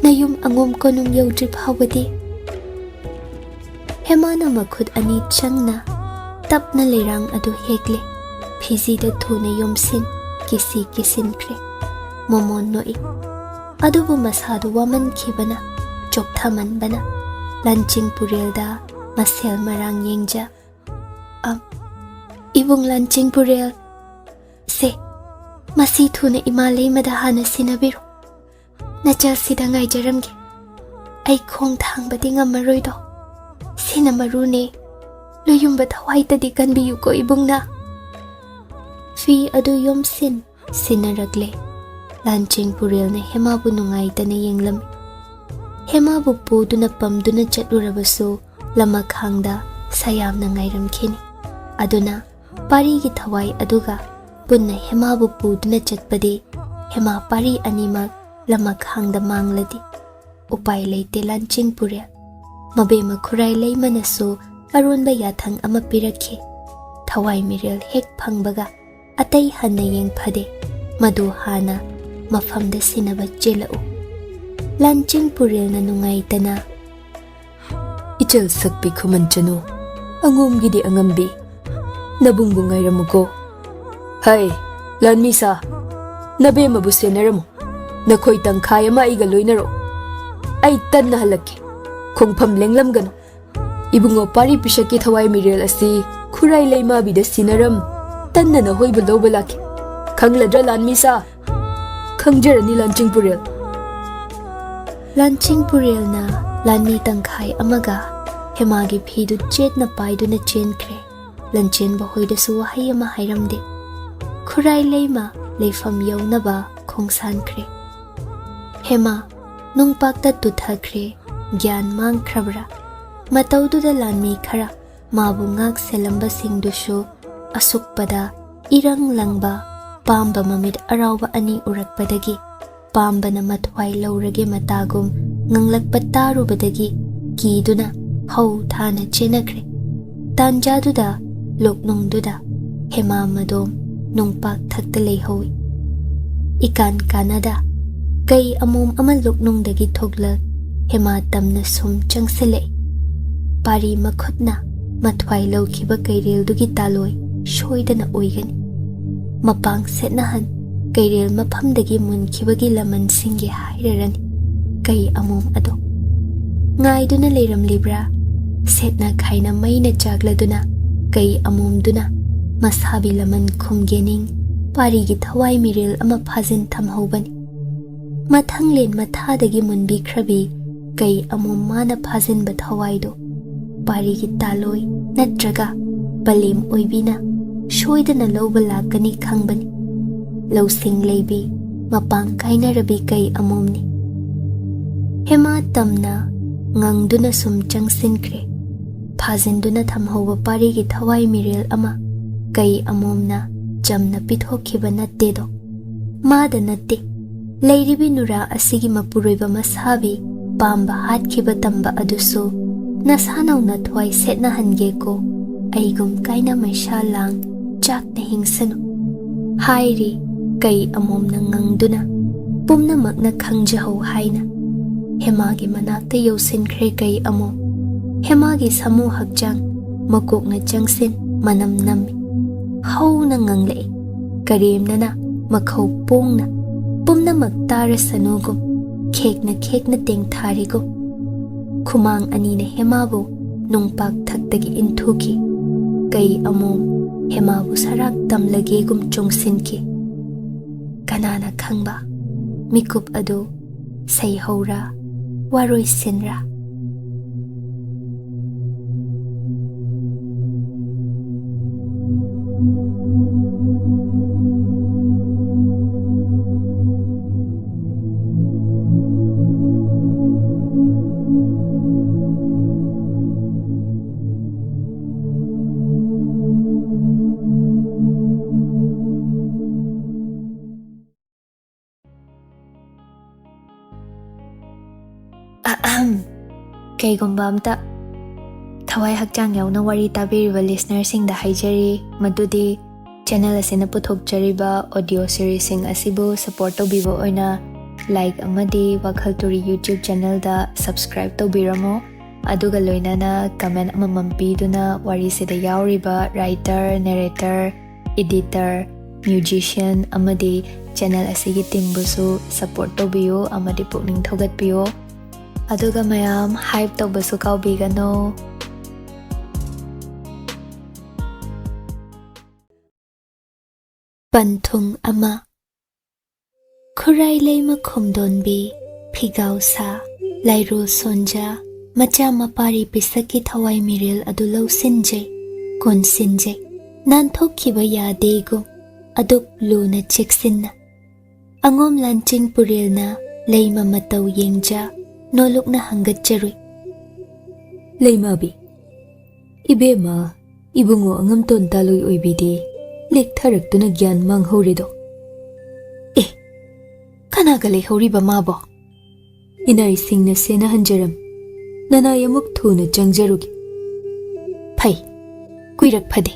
nayum angom ko nung yaudri phawadi hemana makhud ani changna tapna leirang adu hekle phizi da thuna yomsin kisi kisinkre momon noi adubu masadu waman khibana chokthaman bana lanching purelda masel marang yengja ibung lanching purel se masi thuna imalei mada hana sinabiru nachal sida ngai jaramge ai khong thang badi ngamaroi do sina marune loyumba thawai tadi kanbiyu ko ibungna fi adu yomsin sinaragle lanching purel ne hemabu nungai tane yenglam hemabu puduna pamduna chatlurabasu lama khangda sayamna ngairam khini aduna pari gi thawai aduga punna hemabu puduna chatpadi hema pari anima lama khangda mangladi upai leite lanching purel mabe makhurai leimanasu aronba yathang ama pirakhi thawai mirel hek phangbaga atai hanna yeng phade madu hana mafamda sinaba chelau lanching purel na nungai tana ichal sakpi Khuman Chanu angum gidi angambi nabungbu ngairamuko hai lanmisa nabe mabu senaramu nakhoi tangkhai ama iga loinaro ai tanna halakki khongpham lenglam gano Ibungo pari pisaki thawai mirel asi khurai leima bida sinaram tanna na hoiba loba laki khangladra lanmisa khangjarani lanching purel Lancing purel na lanmi tangkhai amaga hemagi phidu chetna paiduna chenkre Lanchenba hoidasu wahai ama hairamde khurai leima leifam yaunaba khongsankre Hema nungpakta tuthakre gyan mangkhrabra mataududa lanmi khara mabu ngak selamba singdushu asukpada irang langba pamba mamit arawba ani urakpadagi pamba na mathwai laurage matagum nganglakpa tarubadagi kiduna hau thana chenakre tanjaduda loknungduda hema madom nungpak thakta leihowi ikan kanada kai amom ama loknungdagi thoglak hema tamna sum changsele pari makhutna mathwai laukiba kairel dugi taloi shoidana oigani mapang setnahan kairel maphamdagi munkibagi laman singge hairarani kai amom ado ngaiduna leiram libra setna khaina maina chagladuna kai amom duna masabi laman khumgening pari gi thawai mirel ama phajin thamhobani mathanglen mathadagi munbi khrabi kai amom mana phajin ba thawai do pari gi taloi natraga balim oibina shoidana loba lakani khangbani losing leibi mapang kaina rabi kai amomni hema tamna ngangduna sum changsinkre phajinduna thamhoba pari gi thawai mirel ama kai amomna jamna pithokiba natte do mada natte leiribi nura asigi mapuroiba masabi pamba hatkhiba tamba adusu nasanau na thwai setna hange ko aigum kaina maisha lang chak na hingsanu hairi kai amom na ngangduna pumna magna khangjahau haina hemagi manakta yosinkhre kai amom hemagi samu hakjang makok na changsin manam nami hau na nganglei karimna na makhau pongna pumna magtara sanugum khekna tengtharigum Khumang anina hemabu nungpak thakdagi inthuki kai amom hemabu sarak tamlage gum chongsinki kanana khangba mikup adu sai haura waroi sinra Kaygumba amta thawai hakjang yauna wari tabiriba listener singda haijari madudi channel asina puthokjariba audio series sing asibu support tobiba oina like amadi WakhaL Turi YouTube channel da subscribe tobiramo aduga loinana comment amamam piduna wari sida yauriba writer narrator editor musician amadi channel asigi team busu support tobiyo amadi pukning thogatpiyo aduga mayam hype tawbasu kaubigano Pangthung ama khurai leima khomdonbi phigau sa lairo sonja macha mapari pisaki thawai mirel adu lausinje konsinje nanthokhiba yadego aduk luna cheksinna angom lancing purelna leima matau yengja nolokna hangatcharui leimabi ibema ibungo angam ton taloi oibidi lektharaktuna gyan manghorido kanaga leihoriba mabo inai singna sena hanjaram nana yamuk thuna changjarugi phai kuirak phade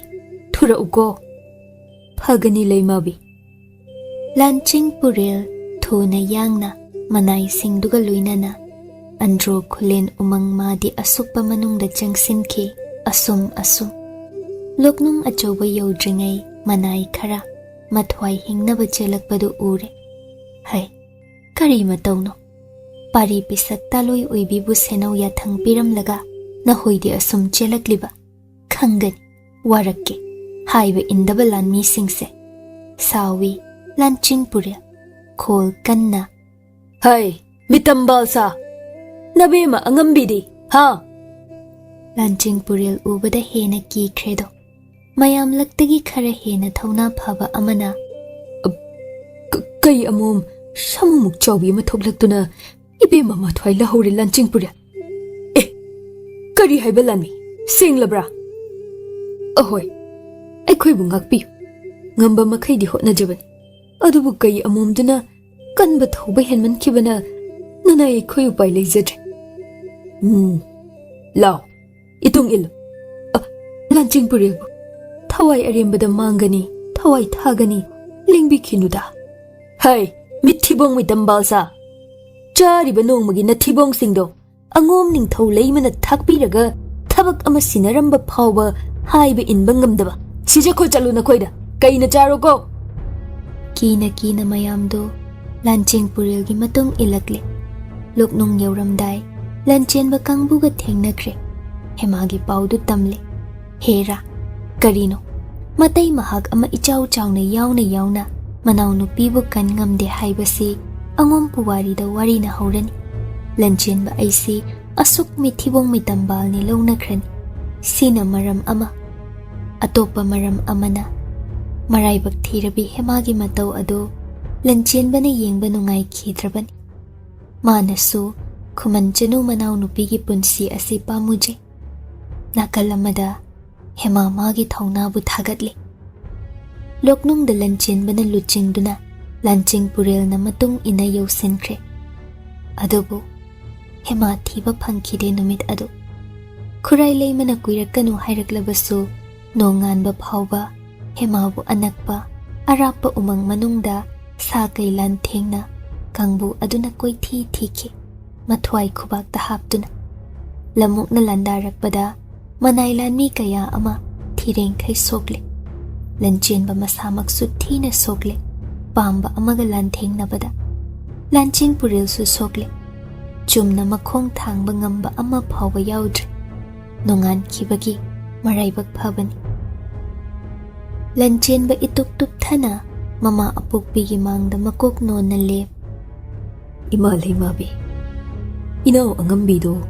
thura ugo phagani leimabi lancing purel thuna yangna manai singduga luinana andro khulen umang madi asukpa manungda changsinki asum loknung achoba yodringai manai khara mathwai hingnaba chelakpadu ure hai kari matauno pari pisak taloi oibibu senau yathang piramlaga nahoidi asum chelakliba khangani warakke haiba indaba lanmi singse sawi Lanchenpure khol kanna hai mitambalsa nabema angambidi ha Lanchenpurel ubada hena ki khredo mayam laktagi khara hena thauna phaba amana kai amom samumuk chawbi ma thoklaktuna ibe mama thwai la hore Lanchenpure kari haiba lanmi singlabra ahoy aikhoi bu ngakpi ngamba makhai di hotna jaban adubu kai amomduna kanba thoba henman khibana nana aikhoi upai leijadre lao itung il Lanchenpure thawai arembada mangani thawai thagani lingbi khinuda hai mithibong mitambalsa chariba nongmagi na thibong singdo angom ningthau leimana thakpiraga thabak ama sinaramba phawba haiba inba ngamdaba sije kho chalu na khoida kaina charo ko kina mayamdo Lanchenpurel gi matung ilakle loknong yauramdai Lanchenba kangbuga thengnakre hemagi paudu tamle hera karino matai mahak ama ichau chauna yauna manau nupibu kan ngamde haibasi angom puwari da wari na haurani Lanchenba aisi asuk mithibong mitambal ni lonakrani sina maram ama atopa maram amana maraibak thirabi hemagi matau ado Lanchenba na yengba nungai khidrabani manasu Khuman Chanu manau nupigi punsi asi pamuje nakalamada hema magi thauna bu thagatli loknung da Lanchenba na luchingduna Lanchenpurel na matung ina yausinkre adubu hema thiba phangkhide numit adu khurai leimana kuirakanu hairaklabasu nonganba phawba hema bu anakpa arapa umang manungda sa kailan thengna kangbu aduna koi thikhi mathwai khubak ta haptuna lamuk na landarakpada manai lanmi kaya ama thireng khai sokle Lanchenba masamak su thina sokle pamba amaga lan thengnabada Lanchenpurel su sokle chumna makhong thangba ngamba ama phawba yaudre nongan khibagi maraibak phabani Lanchenba ituk thana mama apukpigi mangda makok nonna lep ima leimabi inau angambido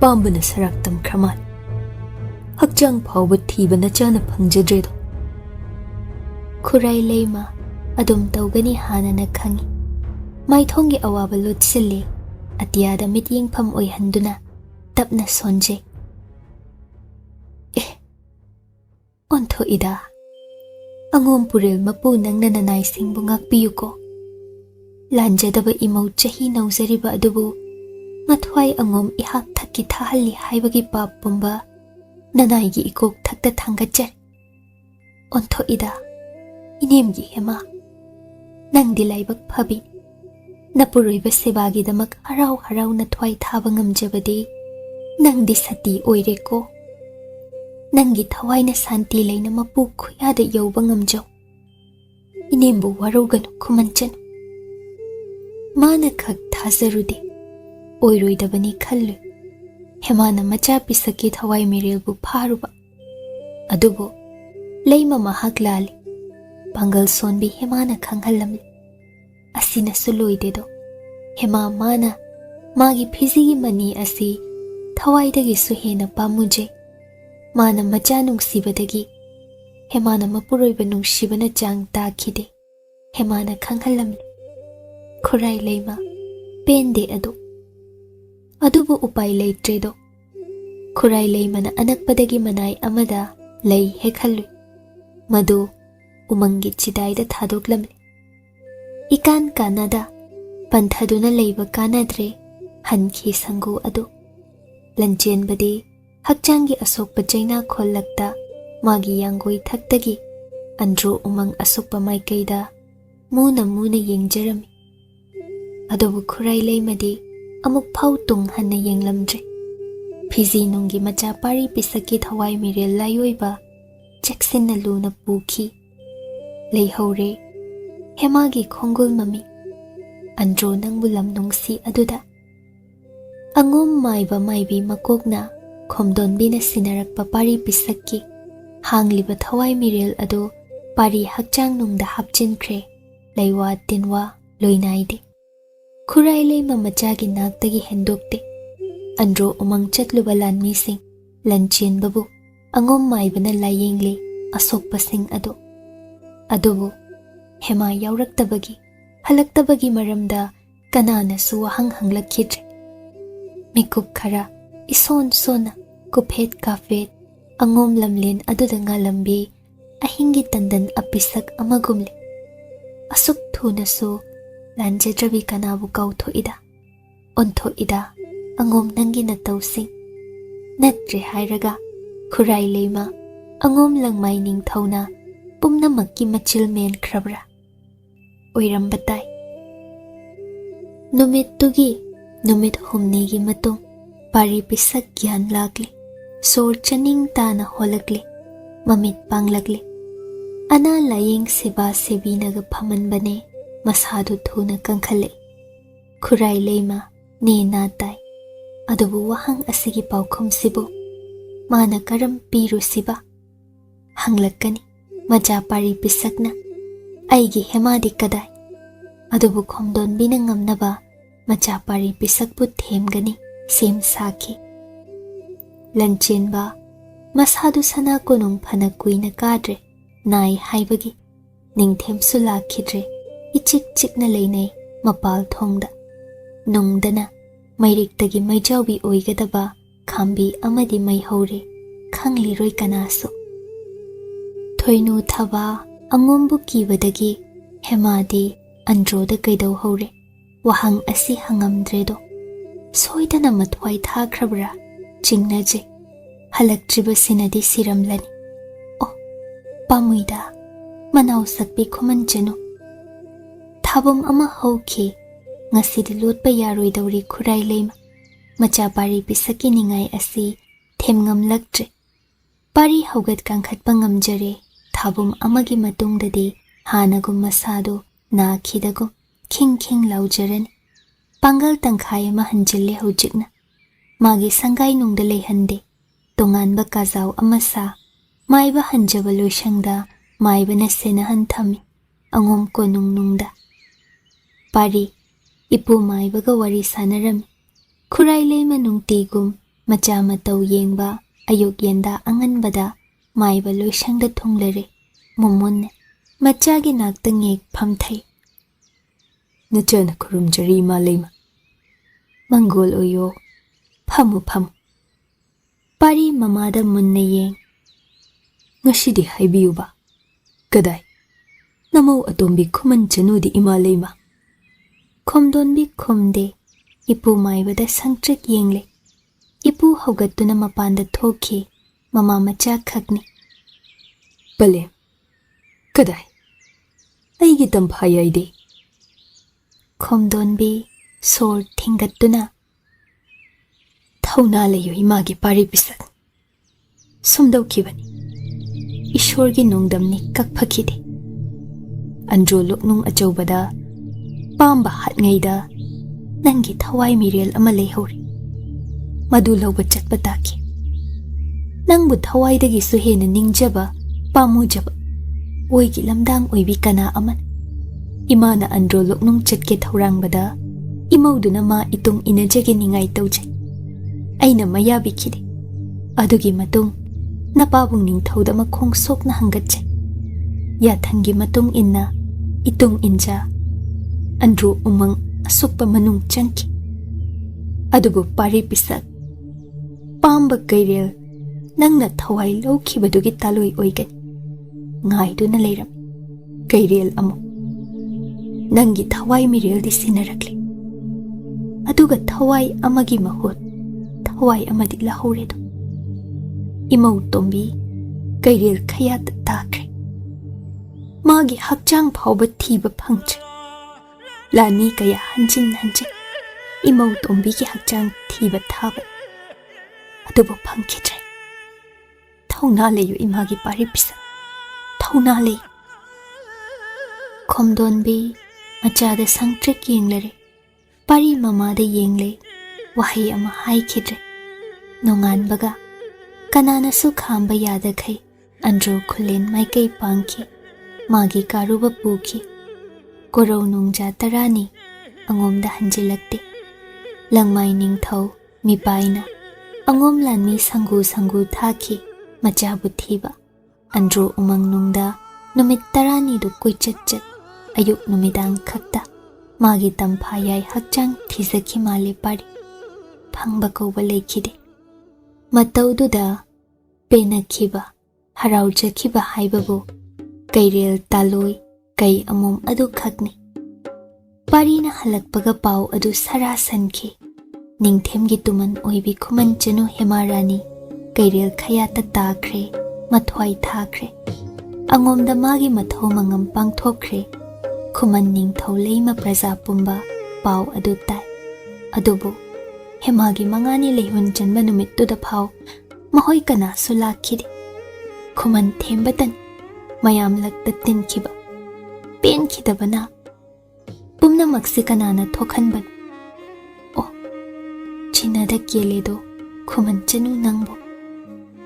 pambana saraktam khraman hakchang phawba thiba nachana phangjadredo khurai leima adum tawgani hana na khangi maithongi awaba lutsille atiyada mityeng pham oihanduna tapna sonje ontho ida angom purel mapu nangna nanai singbu ngakpiyuko lanjadaba imau chahi nauzariba adubu mathwai angom ihak thakki thahalli haibagi pap pumba nanai gi ikok thakta thangatjar ontho ida inemgi hema nangdi laibak phabi napuroiba sebagi damak harau na thwai thaba ngamjabadi nangdi sati oireko nangi thawai na santi leina mapu khuyada yauba ngamjau inembu waruganu khumanchan mana khak thazarude oiroidabani khallu hemana macha pisaki thawai mirelbu pharuba adubu leima mahaklali pangal sonbi hemana khanghalamli asina suloidedo hema mana magi phizigi mani asi thawai dagi suhena pamuje mana macha nungsibadagi hemana mapuroiba nungsibana chang takhide hemana khanghalamli khurai leima pende adubu upai leitredo khurai leimana anakpadagi manai amada lei hekhallu madu umangi chidaida thadoklamli ikan kanada panthaduna leiba kanadre hanki sangu adu Lanchenbadi hakchangi asokpa jaina khollakta magi yangoi thaktagi andro umang asokpa maikaida muna yengjarami adubu khurai leimadi amuk phau tung hanna yenglamdre phizi nungi macha pari pisaki thawai mirel layoiba jackson luna pukhi leihore hemagi khongul mami andro nangbulam nungsi aduda Angom maiba maibi makokna khomdonbina sinarakpa pari pisakki hangliba thawai mirel ado pari hakchang nungda hapchinkhre leiwa tinwa loinaide khurai leima machagi naktagi hendokte andro umang chatluba lanmi sing Lanchenba bu angom maibana layengle asokpa sing ado adubu hema yauraktabagi halaktabagi maramda kanana su wahang hanglakhidre mikup khara ison sona kuphet kafet angom lamlen aduda ngalambi ahingi tandan apisak amagumle asuk thuna su lanjedrabi kanabu kauthoida onthoida angom nangi na tausing natre hairaga khurai leima angom langmai ningthona pumnamakki machil men khrabra oiramba tai numit tugi numit humnigi matung pari pisak gyan lagli sor chaning tana holakli mamit panglagli ana laying siba sibinaga phamanbane masadu thuna kankhale khurai leima ne na tai adubu wahang asigi paukhom sibu mana karam piru siba hanglakani maja pari pisakna aigi hemadi kadai adubu khomdon binangamnaba maja pari pisakpu themgani sem saki Lanchenba masadu sana konung phana kuina kadre nai haibagi ningthemsu lakhidre ichik chikna leinai mapal thongda nungdana mairiktagi maijaubi oigadaba khambi amadi maihore khangli roi kanasu thoinu thaba angombu kibadagi hemadi androda kaidau hore wahang asi hangamdredo soidana mathwai thakrabra chingnaje halaktriba sinadi siramlani o pamuida manau sakpi Khuman Chanu thabum ama hauki ngasidi lotpa yaroi dauri khurai leima macha pari pisaki ningai asi themngam laktre pari haugat kangkhatpa ngamjare thabum amagi matungdadi hanagum masado na khidagum khing khing laujarani pangal tangkhai ama hanjille hujikna magi sangai nungda leihande tonganba kazau amasa maiba hanjaba loishangda maiba na sena hanthami angom konung nungda pari ipu maibaga wari sanarami khurai leima nungtigum macha matau yengba ayuk yenda anganbada maiba loishangda thunglare mumunne machagi naktang ek phamthai nachana khurumjari ma leima mangol oyo phamu phamu pari mamada munna yeng ngashidi haibiyuba kadai namau atombi Khuman Chanu di ima leima khomdonbi khomde ipu maibada sangtrek yengle ipu hogatuna mapanda thoki mama macha khakni bale kadai aigi tamphayai de khomdonbi sor thingatuna thauna leyo imagi pari pisak sumdau khibani ishorgi nungdamni kakphakhide andro loknung achaubada pamba hatngaida nangi thawai mirel ama leihori madu lawba chatpa taki nangbu thawai dagi su hena ningjaba pamujaba oigi lamdang oibi kana aman imana andro loknung chatke thaurangbada imauduna ma itung inajege ningai tawjai aina mayabi khide adugi matung napabung ningthauda ma khongsokna hangatjai yathangi matung inna itung inja andro umang asukpa manung changki adubu pari pisak pamba kairel nangna thawai lawkhibadugi taloi oigani ngaiduna leiram kairel amu nangi thawai mirel di sinarakli aduga thawai amagi mahut thawai amadi lahoredo imau tombi kairel khayat takre magi hakchang phauba thiba phangche lani kaya hanjin imau tombi ki hakchang thiba thaba adubu phangkhidre thauna leyo imagi pari pisa thauna le khomdonbi machada sangtrek yenglare pari mamada yengle wahai ama haikidre. Nonganbaga kananasu khamba yadakhai andro khulen maikai pangki magi karuba puki korau nungja tarani angomda hanjilakte. Langmai ningthau mipaina angom lanmi sangu sangu thaki machabu thiba andro umang nungda numit tarani du kuichat chat ayuk numidang khakta magi Tamfayai hakchang thizaki male pari phangba kauba leikhide. Mataududa penakhiba haraujakhiba haibabu kairel taloi kai amom adu khakni. Parina halakpaga pau adu sarasankhi. Ningthemgi tuman oibi Khuman Chanu hemarani kairel khayata takhre mathwai thakre. Angomda magi mathau mangam pangthokre. Khuman ningthau leima praja pumba pau adu tai. Adubu hemagi mangani lehun chanba numittuda phau mahoi kana sulakhide. Khuman thembatan mayam lakta tinkhiba penkhidabana pumna maksi kanana thokhanban. Oh chinada keledo Khuman Chanu nangbo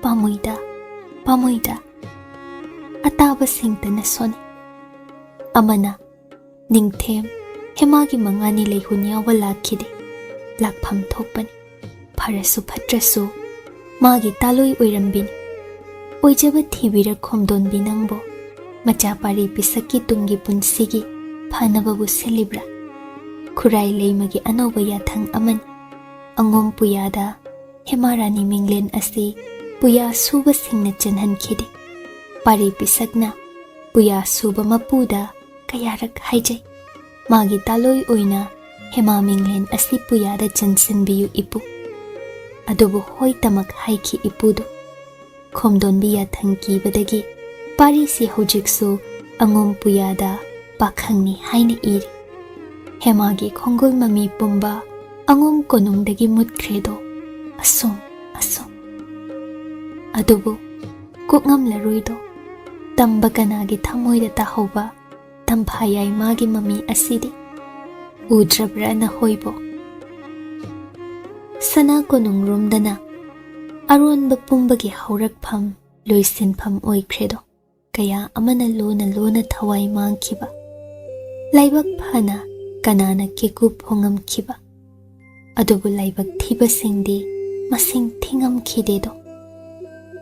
pamuida ataba singtana sone. Amana Ningthem hemagi mangani lehun yawa lakhide lakpham thokpani pharasu phatrasu magi taloi oirambini. Oijaba thibira khomdon binangbo macha pari pisaki tungi punsigi phanababu selibra. Khurai leimagi anoba yathang aman angom puyada hemarani minglen asi puya suba singna chanhankhide. Pari pisakna puya suba mapuda kayarak haijai magi taloi oina hema minglen asi puyada chansanbiyu ipu. Adubu hoi tamak haiki ipudu khomdon biya thangki badagi pari si hojiksu angom puyada pakhangni haina iri. Hemagi khongol mami pumba angom konungdagi mutkredo asom. Adubu kukngam laruido tamba kanagi thamoida tahoba Tamfayai magi mami asidi udrabra na hoibo. Sana konung rumdana aron bapumbagi haurakpham loisinpham oikredo kaya amana lona thawai mangkhiba. Laibak phana kanana Keku phongamkhiba. Adubu laibak thiba singdi masing thingamkhidedo.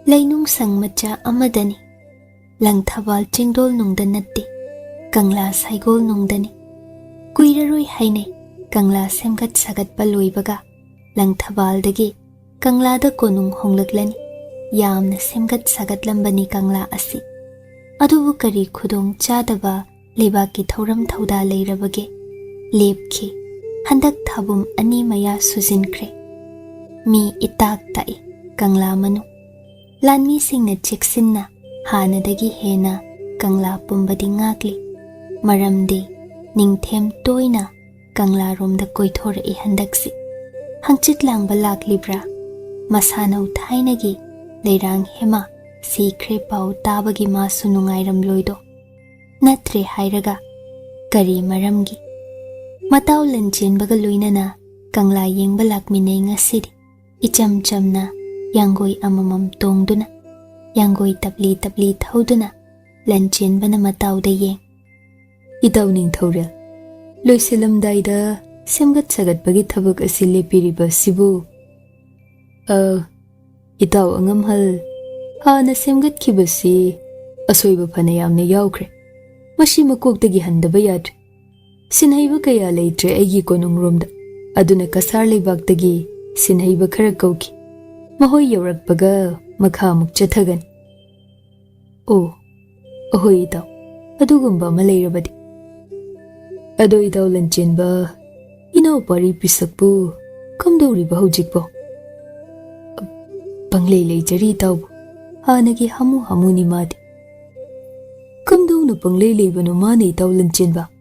Lainung sangmacha amadani langthabal chingdol nungda natte kangla saigol nungdani. Kuiraroi haine kangla semgat sagat baloibaga langthabaldagi kanglada konung honglaklani yamna semgat sagatlambani kangla asi. Adubu kari khudong chadaba lebaki thauram thauda leirabage lepki handak thabum ani maya sujinkre. Mi itak tai kangla manu lanmi singna cheksinna hanadagi hena kangla pumbadi ngakli. Maramdi Ningthem toina kangla romda koithora I handaksi. Hangchit langba laklibra masanau thainagi leirang hema sikre pau tabagi masu nungairam loido. Natre hairaga kari maramgi matau Lanchenbaga loinana kangla yengba lakminai ngasidi icham chamna yangoi amamam tongduna yangoi tabli thauduna Lanchenbana matauda yeng. Itaw ningthorel loisilamdaida semgat sagatbagi thabak asi lepiriba sibu itaw angamhal hana semgat khibasi asoiba phana yamna yaukre mashi makoktagi handaba yadre sinhaiba kaya leitre aigi konungromda aduna kasar leibaktagi sinhaiba khara kauki mahoi yaurakpaga makhamuk chathagan. Oh ahoi itaw adugumba ama leirabadi. Ado itaw Lanchenba inaw pari pisakpu kamdawriba hojikbo. Panglei jari tawbu hanagi hamu ni madi. Kamdawna panglei leibano mana itaw Lanchenba.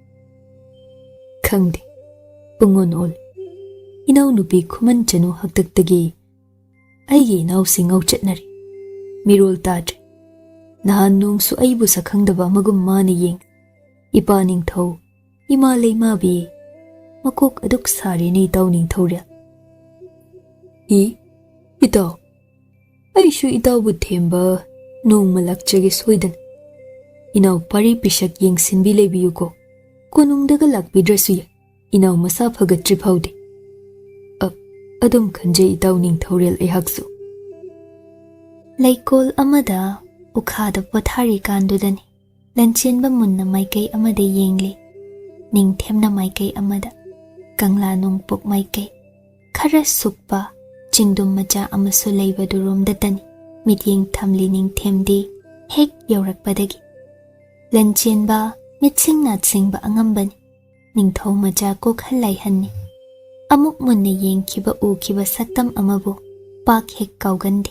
Khangde pungon ol inaw nupi Khuman Chanu haktaktagi aigi inaw singaw chatnari mirol tadre. Nahan nung su aibu sa khangdaba magum mana yeng ipa ningthaw ima leima bi makok aduk sari ni taw ningthorel Itaw, arishu itaw bu themba nong malakchage soidan. Inaw pari pisak yeng sinbi lebiyu ko. Konung daga lakbidrasu ya. Inaw masa phagatri phaude. Adum khanje itaw ningthorel aihaksu. Laikol amada ukhada pothari kandudani Lanchenba munna maikai amada yengli. Ningthemna maikai amada kangla nungpuk maikai. Khara sukpa chingdum macha amasu leibadu romdatani mityeng thamli ningthemdi hek yaurakpadagi. Lanchenba mitsing natsingba angambani ningthau macha kokhalai hanni. Amuk munna yengkiba ukiba saktam amabu pak hek kaugandi.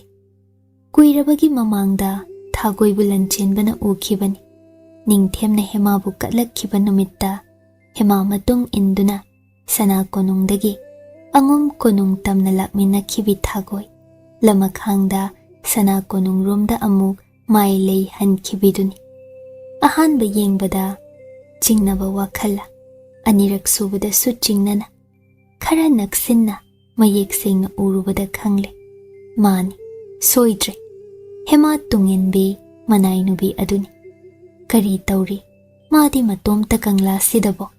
Kuirabagi mamangda thagoibu Lanchenbana ukibani. Ningthemna hemabu katlakkiba numitta hema matung induna sana konungdagi angum konung tamna lakminakhibi thagoi lamakhangda sana konung romda amuk mai lei hankibiduni. Ahanba yengbada chingnaba wakhalla anirak subada su chingnana khara naksinna mayek sengna urubada khangle mani soidre hema tunginbi manainubi aduni kari tauri madi matomta kangla sidabo.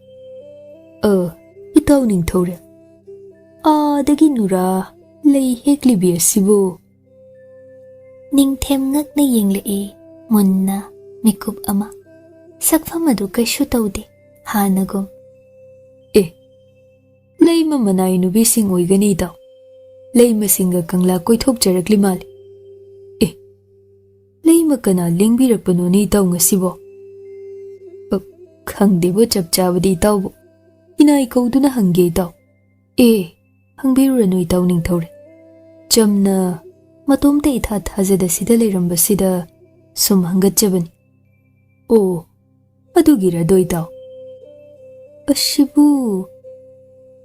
Itaw ningthore. Dagi nura lei hekli biya sibo. Ningthem ngakna yengle munna mikup ama. Sakfamadu kaishu taude hanagum. Lei mamanai nubi sing oigani itaw. Lei masinga kangla koithok jarakli mali. Lei makana lingbirakpano ni itaw ngasibo. Khangdebo chapchabadi itawbo. Inai kauduna hangge itaw. Hangbiruranu itaw ningthore. Chamna matomta itha thajada sida leiramba sida sum hangatjabani. Adugira do itaw. Ashibu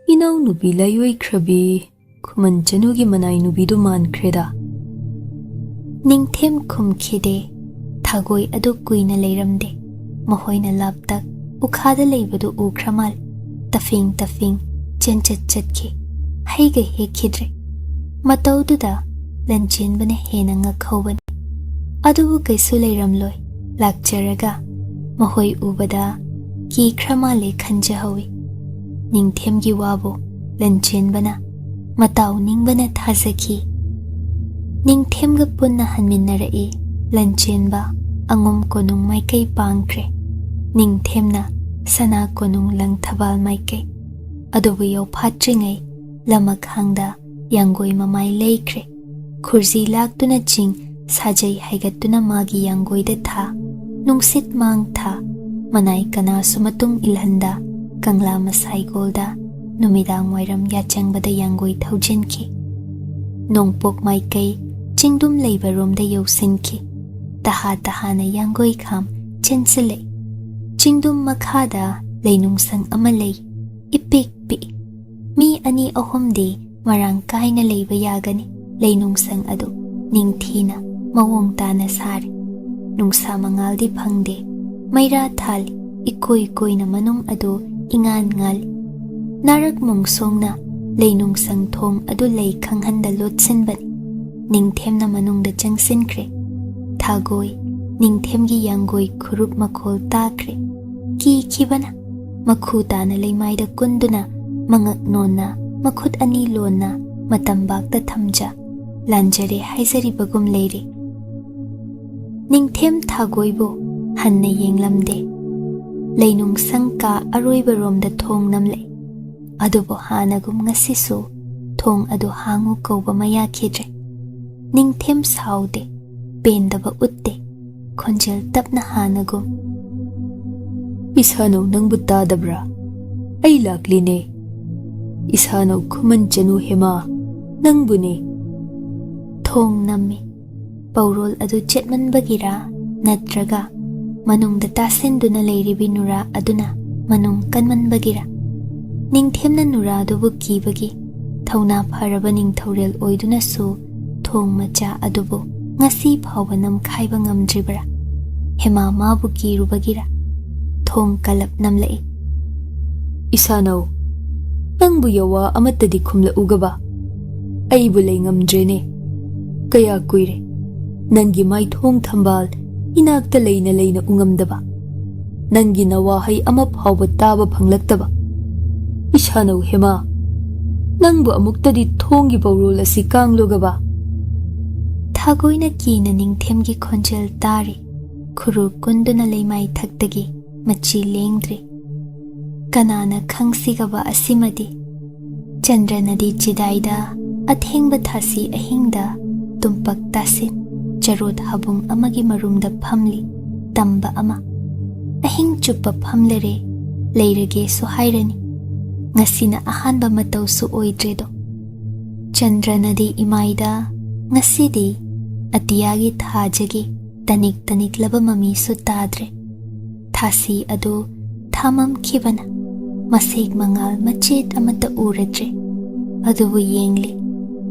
inaw nubi layoi khrabi Khuman Chanugi manai nubidu mankreda. Ningthem khumkhide thagoi adu kuina leiramde mahoina laptak ukhada leibadu ukhramal tafing chenchat chatki haiga hekhidre mataududa Lanchenbana hena ngakhawbani adubu kaisu leiramloi lakcharaga mahoi ubada ki khramale khanjahawi. Ningthemgi wabo Lanchenbana matau ningbana thazaki. Ningthemga punna hanminnarai Lanchenba angum konung maikai pangkre. Ningthemna sana konung lang thabal maikai. Adubu yaw phatringai lamakhangda yanggoi mamai leikre. Khurzi laktuna ching sajai haigatuna magi yanggoi da tha. Nungsit mang tha manai kana sumatung ilhanda kangla masai golda numidang wairam yachangbada yanggoi thaujenki. Nongpok maikai chingdum leibaromda yausinki. Tahana yanggoi kham chensile. Chingdum makhada leinungsang amalei ipik pi. Mi ani ahomdi marang kaina leiba yagani leinungsang adu ningthina mawong tana sari. Nungsa mangaldi phangde maira thali ikoi na manung adu ingan ngali. Narak mungsongna leinungsang thong adu lei khanghanda lotsinbani. Ningthemna manungda changsinkre. Thagoi Ningthemgi yanggoi khurup Makhol takre. Ki khibana makhu tana leimaida kunduna mangak nonna makhut ani lonna matambakta thamja lanjare haizari bagum leire. Ningthem thagoibo hanna yenglamde leinung sangka aroiba romda thong namle. Adubo hanagum ngasisu thong adu hangu kauba maya khidre. Ningthem saude pendaba utte khonjel tapna hanagum. Isano nangbu tadabra. Ay lakline. Isano Khuman Chanu hema nangbune. Thong nammi paurol adu chetman bagira natraga manungda tasenduna leiribi nura aduna manung kanman bagira. Ningthemna nura adubu kibagi thauna pharaba ningthorel oiduna su thong macha adubu ngasi phawba namkhaiba ngamdribra. Hema mabu kirubagira thong kalap namlai. Isano nangbu yawa amatadi khumla ugaba. aibu lei ngamdrene kaya kuire nangi mai thong thambal inakta leina leina ungamdaba nangi nawahai ama phawba taba phanglaktaba isano hema nangbu amuktadi thongi bawrol asi kanglogaba Thagoina kina Ningthemgi khonjel tari khuru kunduna leimai thaktagi machi lengdre kanana khangsigaba asimadi Chandranadi chidaida athengba thasi ahingda tumpak tasin charot habung amagi marumda phamli tamba ama ahing chuppa phamlere leirage su hairani ngasina ahanba matau su oidredo Chandranadi imaida ngasidi atiyagi thajagi tanik laba mami su tadre thasi adu thamam khibana masik mangal machet amata uradre adubu yengli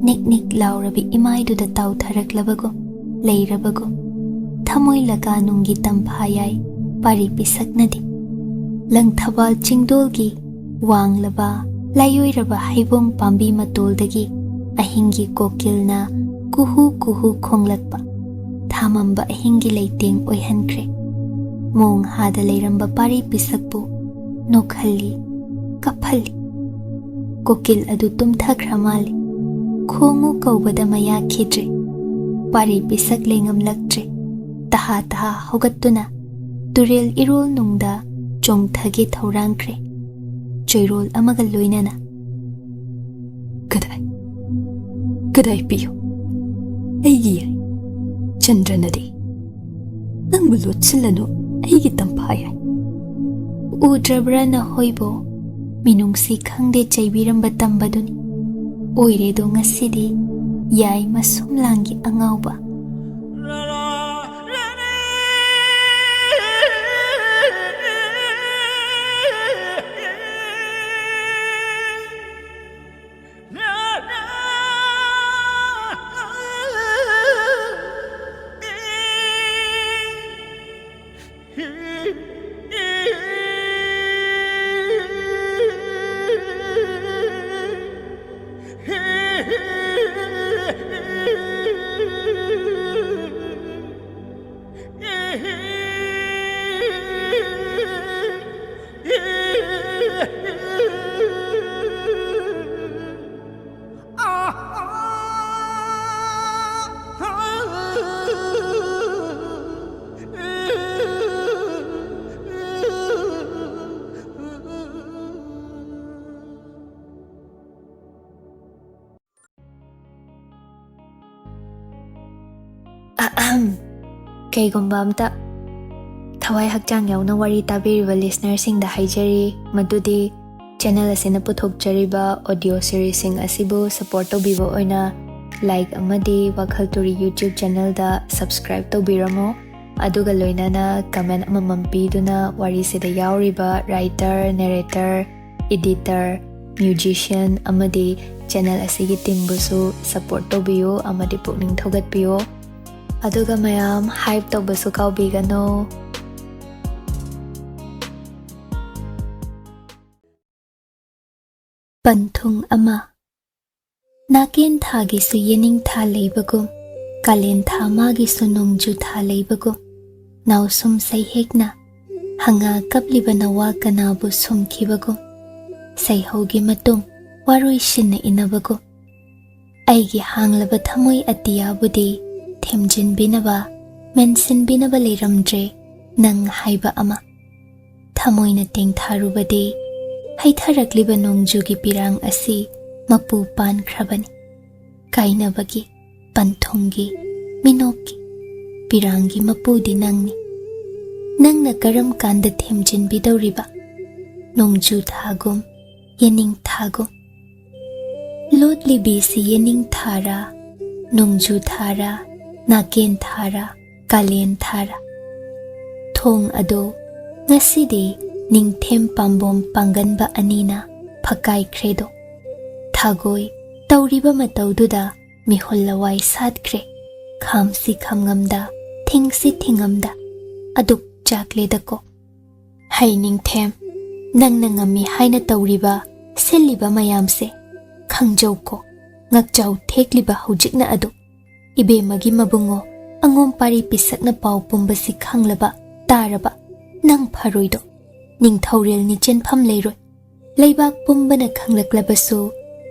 nik laurabi imaidu da tau tharak labago leirabago thamoi laga nungi tamphayai pari pisaknadi lang thabal chingdolgi wanglaba layoiraba haibong pambi matoldagi ahingi kokilna kuhu khonglakpa thamamba ahingi leiteng oihankre mong hada leiramba pari pisakpu nokhalli kaphalli kokil adu tumthakhra mali khongu kaubada maya khidre pari pisak lengam laktre taha hogattuna turel irol nungda chongthagi thorangkre choirol amaga loinana kadai piyo aigi Chandranadi nangbu lotsilano aigi tamphayai udrabrana hoibo minungsi khangde chaibiramba tambaduni oiredo ngasidi yai masumlangi angauba Kaygumba amta thawai hakchang yauna wari tabiriba listener sing da haijari madudi channel asina puthokjariba audio series sing asibu support tobiba oina like amadi WakhaL Turi YouTube channel da subscribe tobiramo aduga loinana comment amamam piduna wari sida yauriba writer narrator editor musician amadi channel asigi team busu support tobiyo amadi pukning thogatpiyo aduga mayam hype tobasu kaubigano Pangthung ama naken thagi su yening tha leibagum kalen tha magi su nongju tha leibagum nausum sai hekna hanga kapliba nawa kanabu sumkhibagum sai hogi matung warui shinna inabagum aigi hanglaba thamoi atiyabudi themjin binaba mensin binaba leiramdre nang haiba ama thamoina tengtharubadi haitharakliba nongjugi pirang asi mapu pan khrabani kainabagi panthungi minoki pirangi mapudi nangna karam kanda themjin bidawriba nongju thagum yening thagum lotli bisi yening thara nongju thara naken thara kalen thara thong ado ngasidi ningthem pambom panganba anina phakai khredo thagoi tauriba mataududa mihollawai satkre khamsi khamngamda thingsi thingamda aduk chakledako hai ningthem nangna ngami haina tauriba seliba mayamse khangjauko ngakchau thekliba hujikna adu ibe magi mabungo angom pari pisakna pau pumbasi khanglaba taraba nang pharoido ningthaurel ni chenpham leiroi leibak pumbana khanglaklabasu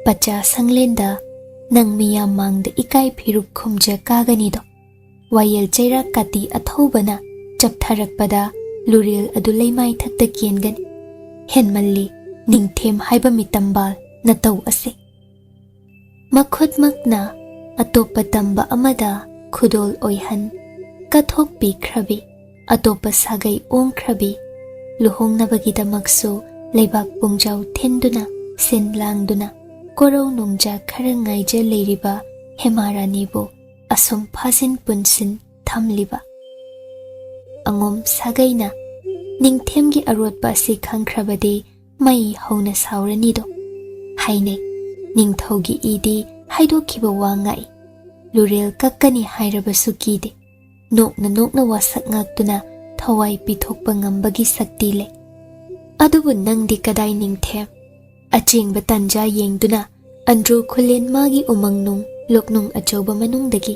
pacha sanglenda nang miyam mangda ikai phirup khumja kaganido wayel chaira kati athobana chaptharakpada luril adu leimai thakta kiengani henmalli ningthem haiba mitambal na tau ase makhut makna atopa tamba amada khudol oihan kathok pi khrabi atopa sagai ong khrabi luhong nabagida makso leibak pungjau thenduna sen langduna korau nongja khara ngaija leiriba hemarani bo asom phajin punsin thamliba angom sagaina ningthemgi arotpa si khangkhrabadi mai hauna saurani do haine ningthaugi idi haidokhiba wangai lurel kakkani hairabasu kide nokna wasak ngaktuna thawai pithokpa ngambagi sakti le adubu nangdi kadai ningthem achengba tanja yengduna andro khulen magi umangnung loknung achauba manungdagi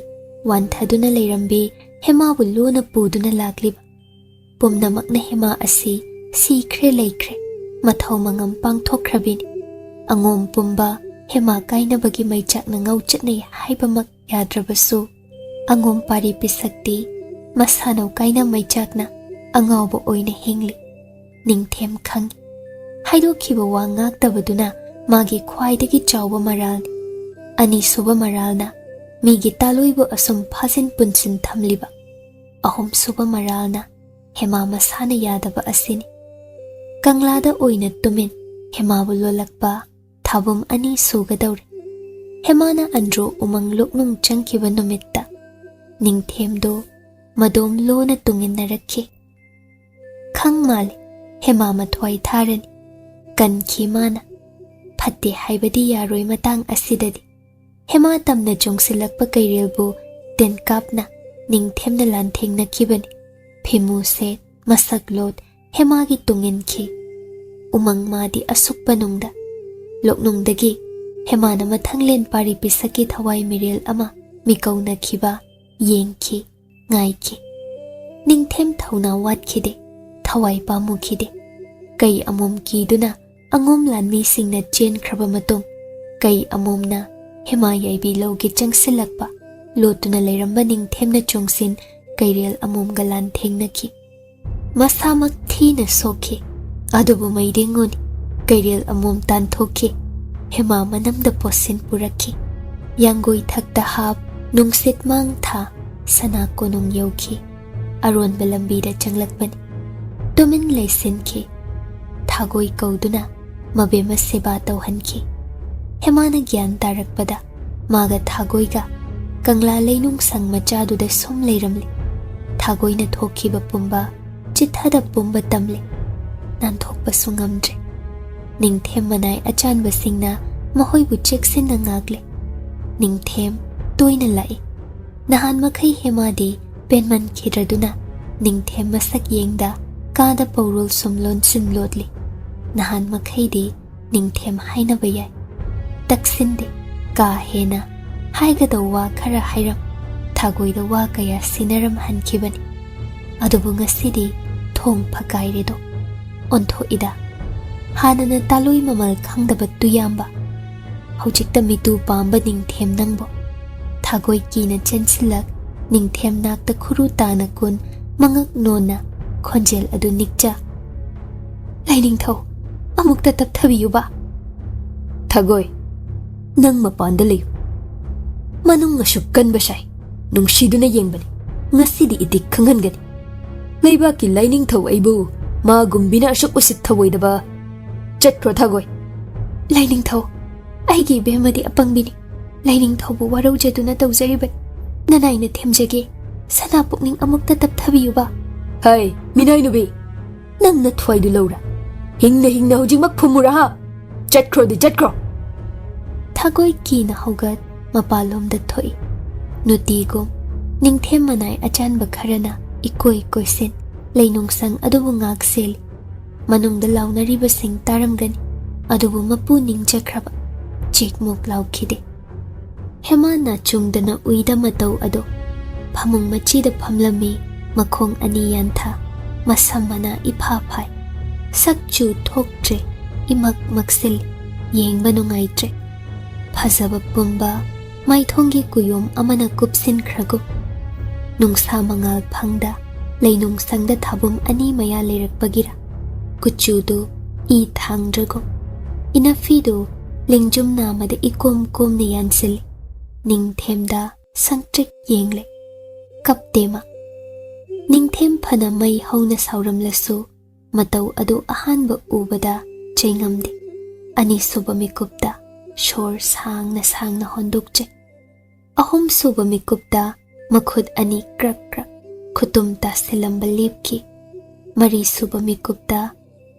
wanthaduna leirambi hemabu luna puduna lakliba pumnamakna hema asi sikhre leikhre mathau mangam pangthokhrabini angom pumba hema kainabagi maichakna ngauchatnei haibamak yadrabasu angom pari pisakti masanau kaina maichakna angawba oina hingli ningthem khangi haidokhiba wa ngaktabaduna magi khwaidagi chawba maral ani suba maralna migi taloibu asum phajin punsin thamliba ahum suba maralna hema masana yadaba asini kanglada oina tumin hemabu lolakpa thabum ani sugadawri hemana andro umang loknung changkiba numitta ningthemdo madom lona tunginnarakhi khangmali hema mathwai tharani kanki mana phatte haibadi yaroi matang asidadi hema tamna jongsilakpa kairelbu ten kapna ningthemna lanthengna khibani phimu se masaklot hemagi tunginki umang madi asukpanungda loknungdagi hemana mathanglen pari pisaki thawai mirel ama mikauna khiba yengki ngaiki ningthem thauna watkhide thawai pamu khide kai amom kiduna angom lanmi singna chen khraba matung kai amomna hema yaibi logi changsilakpa lotuna leiramba ningthemna chongsin kairel amom galan thengnaki masamak thina sokhi adubu maidengoni kairel amom tanthokhi hema manamda posin purakhi yangoi thakta hap nungsit mang tha sana konung yauki aron balambida changlakpani tumin leisinki thagoi kauduna mabema seba tauhanki hemana gyan tarakpada maga thagoiga kangla leinung sang machaduda som leiramli thagoina thokhiba pumba chithada pumba tamle nan thokpa sungamdre ningthem manai achanba singna mahoibu cheksinna ngagle ningthem toina lai nahan makhai hemadi penman khidraduna ningthem masak yengda kada paurul somlon simlodli nahan makhai di ningthem haina bayai taksinde ka hena haigada wa khara hairam thagoida wa kaya sinaram hankhibani adubu ngasidi thong phakaire do ontho ida hanana taloi mamal khangdaba tuyamba hojikta mitu pamba ningthem nangbo thagoi kina chensilak ningthem nakta khuru tana kun mangak nona khonjel adu nikcha laining thau amukta tapthabiyuba thagoi nang mapanda leyu manung ngasukkan basai nungsiduna yengbani ngasidi itik khangangani leiba ki laining thau aibu ma gumbina asuk usit thawoidaba chatro thagoi laining thau aigi bemadi apangbini laining thaubu waraujaduna tawjaribani nanaina themjage sana pukning amukta tapthabiyuba hai minai nubi nangna thwaidu lawra hingna hojingmak phumura ha chatro di chatro thagoi kina hogat mapalomda thoi nutigom ningthem manai achanba kharana ikoi koisen leinung sang adubu ngak sel manungda launariba sing taramgani adubu mapu ningjakhraba chekmok laukhide Hema na chungdana uida matau ado phamung machida phamlami makhong ani yantha masamana ipha phai sakchu thoktre imak maksil yengba nungaitre phajaba pumba maithongi kuyom amana kupsin khrago nungsa mangal phangda leinung sangda thabum ani maya leirakpagira kuchudu I thangdrago inafidu lingjum namada ikom komne yansil Ningthemda sangtrik yengle kaptema Ningthem phana mai hauna sauramlasu matau adu ahanba ubada chaingamde ani suba mikupda shor sangna hondukche ahum suba mikupda makhud ani krak krak khutum ta silamba lepki mari suba mikupda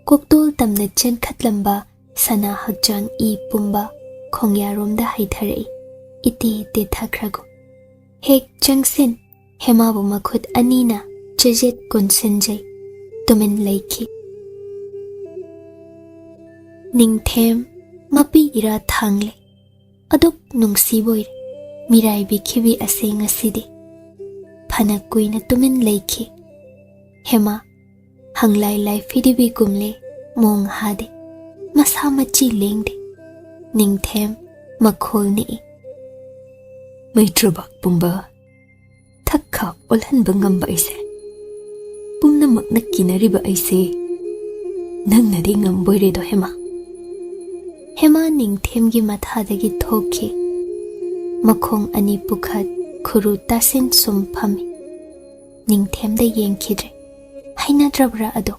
kokdol tamna chen khatlamba sana hakjang I pumba khongyaromda haithare iti te thakrago hek changsin hemabu makhud anina chejet konsenjai tumen laiki Ningthem mapi ira thangle adop nungsiboir mirai bikhibi ase ngasidi phana kuina tumen laiki hema hanglai lai fidibi kumle mong hade masamachi lengde Ningthem makhol ni Maitrabak pumba thakha olhanba ngamba aise pumnamak na kinariba aise nangnadi ngamboire do Hema Ningthemgi mathadagi thoki makhong ani pukhat khuru tasin sum phami Ningthemda yengkhidre haina drabra ado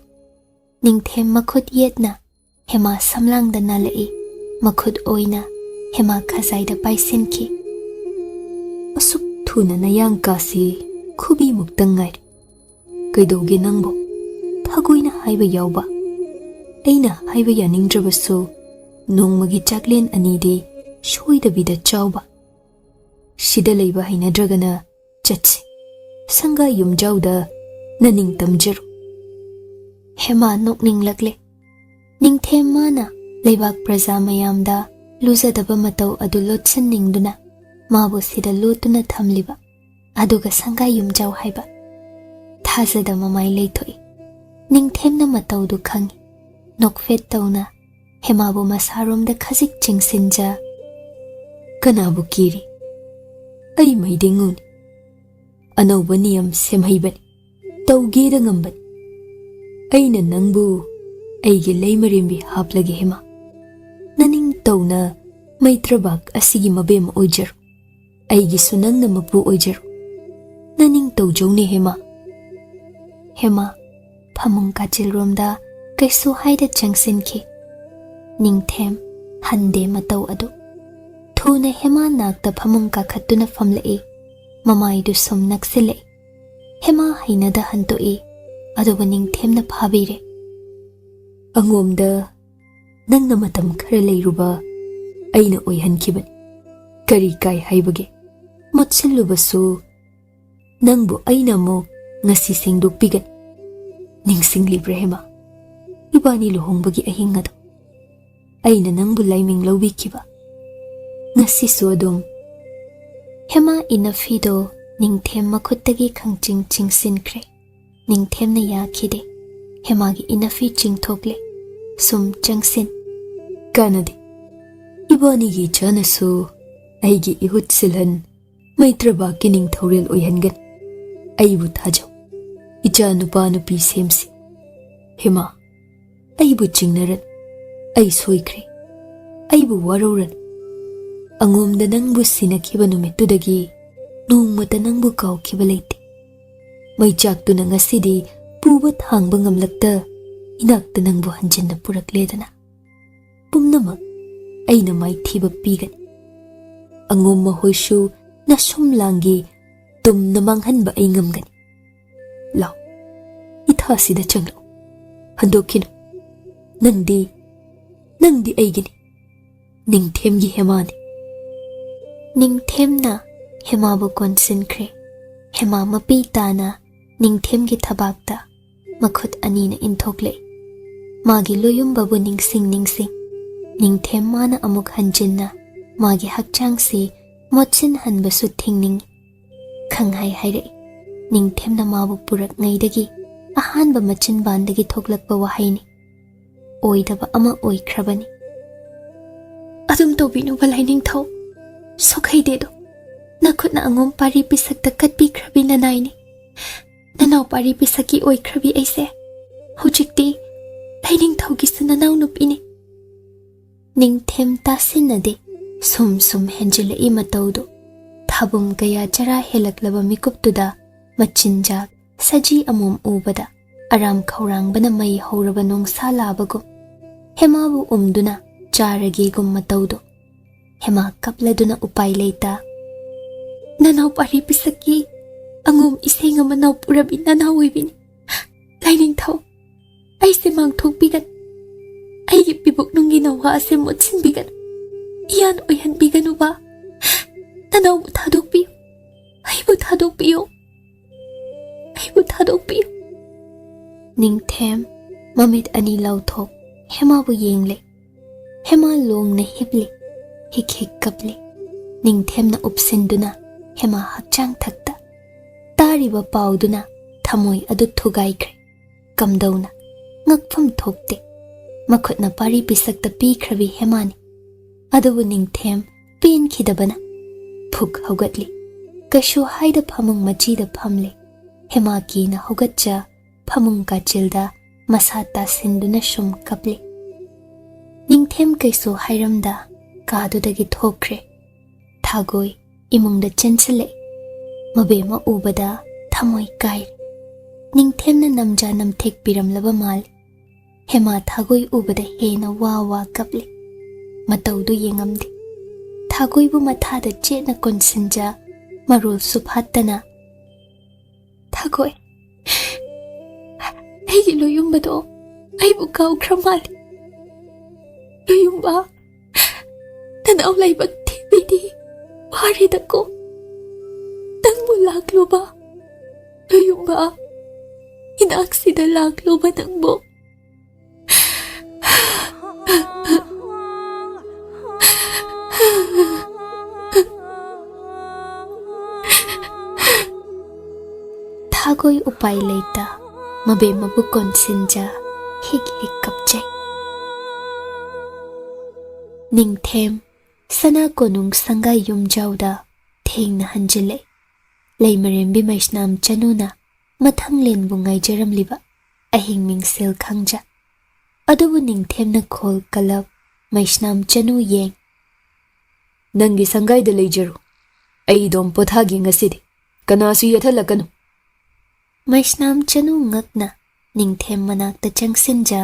Ningthem makhut yetna Hema samlangda nalai makhut oina Hema khazaida paisinki asuk thuna nayang kasi khubi muktangai kaidoge nangbo thagoina haiba yawba aina haiba yaningdrabasu nongmagi chaklen anide shoidabida chawba shida leiba hainadragana chatsi sanga yumjawda naning tamjaru Hema nokninglakle Ningthem mana leibak praja mayamda luzadaba matau adu lotsan ningduna mabu sida lotuna thamliba aduga sanga yumjaw haiba thazada mamai leithoi Ningthemna matau du khangi nokfet tauna Hemabu masaromda khajik chingsinja kanabu kiri ai maidenguni anauba niyam semhaibani tawgeda ngambani aina nangbu aigi leimarimbi haplage hema naning tawna maitrabak asigi mabem oijaru aigi sunangna mapu oijaru naning tawjawni Hema phamung kachilromda kaisu haida changsinki Ningthem hande matau adu thuna Hema nakta phamung kakhatuna famlai mamaidu som naksile Hema hainada hantoi aduba Ningthemna phabire angomda nangna matam khara leiruba aina oihankibani kari kai haibage motsillubasu nangbu aina mo ngasi sengdokpigani ningsinglibre Hema ibani luhongbagi ahingado aina nangbu laiming lawbikiba ngasisu adom Hema inafido Ningthem makhuttagi khangching chingsinkre Ningthemna yakhide Hemagi inafi chingthokle sum changsin kanade ibanigi chanasu aigi ihut silhan maitrabaki ningthorel oihangan aibu thajaw icha nupa nupi semsi Hema aibu chingnaran ai soikre aibu waroran angomda nangbu sinakhiba numitudagi nongmata nangbu kawkhiba leite maichaktuna ngasidi puba thangba ngamlakta inakta nangbu hanjinna purakledana pumnamak aina maithiba pigani angomma hoishu nasum langi tumna manghanba ai ngamgani law ithasida changlo handokino nangdi aigini Ningthemgi Hemani Ningthemna Hemabu konsinkre Hema mapi tana Ningthemgi thabakta makhut anina inthokle magi loyumbabu ningsing Ningthem mana amuk hanjinna magi hakchangsi ꯃꯣꯠꯁꯤꯟ ꯍꯟꯕꯁꯨ ꯊꯤꯡꯅꯤꯡꯉꯤ ꯈꯪꯍꯥꯏ ꯍꯥꯏꯔꯛꯏ ꯅꯤꯡꯊꯦꯝꯅ ꯃꯥꯕꯨ ꯄꯨꯔꯛꯉꯩꯗꯒꯤ ꯑꯍꯥꯟꯕ ꯃꯆꯤꯟꯕꯥꯟꯗꯒꯤ ꯊꯣꯛꯂꯛꯄ ꯋꯥꯍꯩꯅꯤ ꯑꯣꯏꯗꯕ ꯑꯃ ꯑꯣꯏꯈ꯭ꯔꯕꯅꯤ ꯑꯗꯨꯝ ꯇꯧꯕꯤꯅꯨꯕ ꯂꯥꯏꯅꯤꯡꯊꯧ ꯁꯣꯛꯍꯩꯗꯦꯗꯣ ꯅꯈꯨꯠꯅ ꯑꯉꯣꯝ ꯄꯥꯔꯤ ꯄꯤꯁꯛꯇ ꯀꯠꯄꯤꯈ꯭ꯔꯕꯤ ꯅꯅꯥꯏꯅꯤ ꯅꯅꯥꯎ ꯄꯥꯔꯤ ꯄꯤꯁꯛꯀꯤ ꯑꯣꯏꯈ꯭ꯔꯕꯤ ꯑꯩꯁꯦ ꯍꯧꯖꯤꯛꯇꯤ ꯂꯥꯏꯅꯤꯡꯊꯧꯒꯤꯁꯨ ꯅꯅꯥꯎ ꯅꯨꯄꯤꯅꯤ ꯅꯤꯡꯊꯦꯝ ꯇꯥꯁꯤꯟꯅꯗꯦ ꯁꯨꯝ ꯁꯨꯝ ꯍꯦꯟꯖꯤꯜꯂꯛꯏ ꯃꯇꯧꯗꯣ ꯊꯥꯕꯨꯝ ꯀꯌꯥ ꯆꯔꯥ ꯍꯦꯜꯂꯛꯂꯕ ꯃꯤꯀꯨꯞꯇꯨꯗ ꯃꯆꯤꯟꯖꯥꯛ ꯁꯖꯤ ꯑꯃꯣꯝ ꯎꯕꯗ ꯑꯔꯥꯝ ꯈꯧꯔꯥꯡꯕꯅ ꯃꯩ ꯍꯧꯔꯕ ꯅꯣꯡꯁꯥ ꯂꯥꯕꯒꯨꯝ ꯍꯦꯃꯥꯕꯨ ꯎꯝꯗꯨꯅ ꯆꯥꯔꯒꯦꯒꯨꯝ ꯃꯇꯧꯗꯣ ꯍꯦꯃꯥ ꯀꯞꯂꯗꯨꯅ ꯎꯄꯥꯏ ꯂꯩꯇ ꯅꯅꯥꯎ ꯄꯥꯔꯤ ꯄꯤꯁꯛꯀꯤ ꯑꯉꯣꯝ ꯏꯁꯦꯡ ꯑꯃ ꯅꯥꯎꯄꯨꯔꯕꯤ ꯅꯅꯥꯎ ꯑꯣꯏꯕꯤꯅꯤ ꯂꯥꯏꯅꯤꯡꯊꯧ ꯑꯩꯁꯦ ꯃꯥꯡꯊꯣꯛꯄꯤꯒꯅꯨ ꯑꯩꯒꯤ ꯄꯤꯕꯨꯛꯅꯨꯡꯒꯤ ꯅꯋꯥ ꯑꯁꯦ ꯃꯣꯠꯁꯤꯟꯕꯤꯒꯅꯨ ꯏꯌꯥꯟ ꯑꯣꯏꯍꯟꯕꯤꯒꯅꯨꯕ ꯅꯅꯥꯎꯕꯨ ꯊꯥꯗꯣꯛꯄꯤꯌꯨ ꯑꯩꯕꯨ ꯊꯥꯗꯣꯛꯄꯤꯌꯨ ꯑꯩꯕꯨ ꯊꯥꯗꯣꯛꯄꯤꯌꯨ ꯅꯤꯡꯊꯦꯝ ꯃꯃꯤꯠ ꯑꯅꯤ ꯂꯥꯎꯊꯣꯛ ꯍꯦꯃꯥꯕꯨ ꯌꯦꯡꯂꯦ ꯍꯦꯃꯥ ꯂꯣꯡꯅ ꯍꯤꯞꯂꯤ ꯍꯤꯛ ꯍꯤꯛ ꯀꯞꯂꯤ ꯅꯤꯡꯊꯦꯝꯅ ꯎꯞꯁꯤꯟꯗꯨꯅ ꯍꯦꯃꯥ ꯍꯛꯆꯥꯡ ꯊꯛꯇ ꯇꯥꯔꯤꯕ ꯄꯥꯎꯗꯨꯅ ꯊꯃꯣꯏ ꯑꯗꯨ ꯊꯨꯒꯥꯏꯈ꯭ꯔꯦ ꯀꯝꯗꯧꯅ ꯉꯛꯐꯝ ꯊꯣꯛꯇꯦ ꯃꯈꯨꯠꯅ ꯄꯥꯔꯤ ꯄꯤꯁꯛꯇ ꯄꯤꯈ꯭ꯔꯕꯤ ꯍꯦꯃꯥꯅꯤ ꯑꯗꯨꯕꯨ ꯅꯤꯡꯊꯦꯝ ꯄꯦꯟꯈꯤꯗꯕꯅ ꯐꯨꯛ ꯍꯧꯒꯠꯂꯤ ꯀꯩꯁꯨ ꯍꯥꯏꯗ ꯐꯃꯨꯡ ꯃꯆꯤꯗ ꯐꯝꯂꯦ ꯍꯦꯃꯥ ꯀꯤꯅ ꯍꯧꯒꯠꯆ ꯐꯃꯨꯡ ꯀꯥꯆꯤꯜꯗ ꯃꯁꯥ ꯇꯥꯁꯤꯟꯗꯨꯅ ꯁꯨꯝ ꯀꯞꯂꯤ ꯅꯤꯡꯊꯦꯝ ꯀꯩꯁꯨ ꯍꯥꯏꯔꯝꯗ ꯀꯥꯗꯨꯗꯒꯤ ꯊꯣꯛꯈ꯭ꯔꯦ ꯊꯥꯒꯣꯏ ꯏꯃꯨꯡꯗ ꯆꯦꯟꯁꯤꯜꯂꯛꯏ ꯃꯕꯦꯝꯃ ꯎꯕꯗ ꯊꯃꯣꯏ ꯀꯥꯏꯔꯦ ꯅꯤꯡꯊꯦꯝꯅ ꯅꯝꯖꯥ ꯅꯝꯊꯦꯛꯄꯤꯔꯝꯂꯕ ꯃꯥꯜꯂꯤ ꯍꯦꯃꯥ ꯊꯥꯒꯣꯏ ꯎꯕꯗ ꯍꯦꯟꯅ ꯋꯥ ꯋꯥ ꯀꯞꯂꯤ ꯃꯇꯧꯗꯨ ꯌꯦꯡꯉꯝꯗꯦ ꯊꯥꯒꯣꯏꯕꯨ ꯃꯊꯥꯗ ꯆꯦꯠꯅ ꯀꯣꯟꯁꯤꯟꯖ ꯃꯔꯣꯜꯁꯨ ꯐꯥꯠꯇꯅ ꯊꯥꯒꯣꯏ ꯑꯩꯒꯤ ꯂꯣꯌꯨꯝꯕꯗꯣ ꯑꯩꯕꯨ ꯀꯥꯎꯈ꯭ꯔ ꯃꯥꯜꯂꯤ ꯂꯣꯌꯨꯝꯕ ꯅꯅꯥꯎ ꯂꯩꯕ ꯊꯤꯕꯤꯗꯤ ꯋꯥꯔꯦꯗꯀꯣ ꯅꯪꯕꯨ ꯂꯥꯛꯂꯨꯕ ꯂꯣꯌꯨꯝꯕ ꯏꯅꯥꯛꯁꯤꯗ ꯂꯥꯛꯂꯨꯕ ꯅꯪꯕꯨ ꯊꯥꯒꯣꯏ ꯎꯄꯥꯏ ꯂꯩꯇ ꯃꯕꯦꯝꯃꯕꯨ ꯀꯣꯟꯁꯤꯟꯖ ꯍꯤꯛ ꯍꯤꯛ ꯀꯞꯆꯩ ꯅꯤꯡꯊꯦꯝ ꯁꯅꯥ ꯀꯣꯅꯨꯡ ꯁꯪꯒꯥꯏ ꯌꯨꯝꯖꯥꯎꯗ ꯊꯦꯡꯅ ꯍꯟꯖꯤꯜꯂꯛꯏ ꯂꯩꯃꯔꯦꯝꯕꯤ ꯃꯩꯁꯅꯥꯝ ꯆꯅꯨꯅ ꯃꯊꯪꯂꯦꯟꯕꯨ ꯉꯥꯏꯖꯔꯝꯂꯤꯕ ꯑꯍꯤꯡ ꯃꯤꯡꯁꯦꯜ ꯈꯪꯖ ꯑꯗꯨꯕꯨ ꯅꯤꯡꯊꯦꯝꯅ ꯈꯣꯜ ꯀꯂꯞ ꯃꯩꯁꯅꯥꯝ ꯆꯅꯨ ꯌꯦꯡ ꯅꯪꯒꯤ ꯁꯪꯒꯥꯏꯗ ꯂꯩꯖꯔꯨ ꯑꯩ ꯗꯣꯝ ꯄꯣꯊꯥꯒꯦ ꯉꯁꯤꯗꯤ ꯀꯅꯥꯁꯨ ꯌꯦꯠꯍꯜꯂꯛꯀꯅꯨ ꯃꯩꯁꯅꯥꯝ ꯆꯅꯨ ꯉꯛꯅ ꯅꯤꯡꯊꯦꯝ ꯃꯅꯥꯛꯇ ꯆꯪꯁꯤꯟꯖ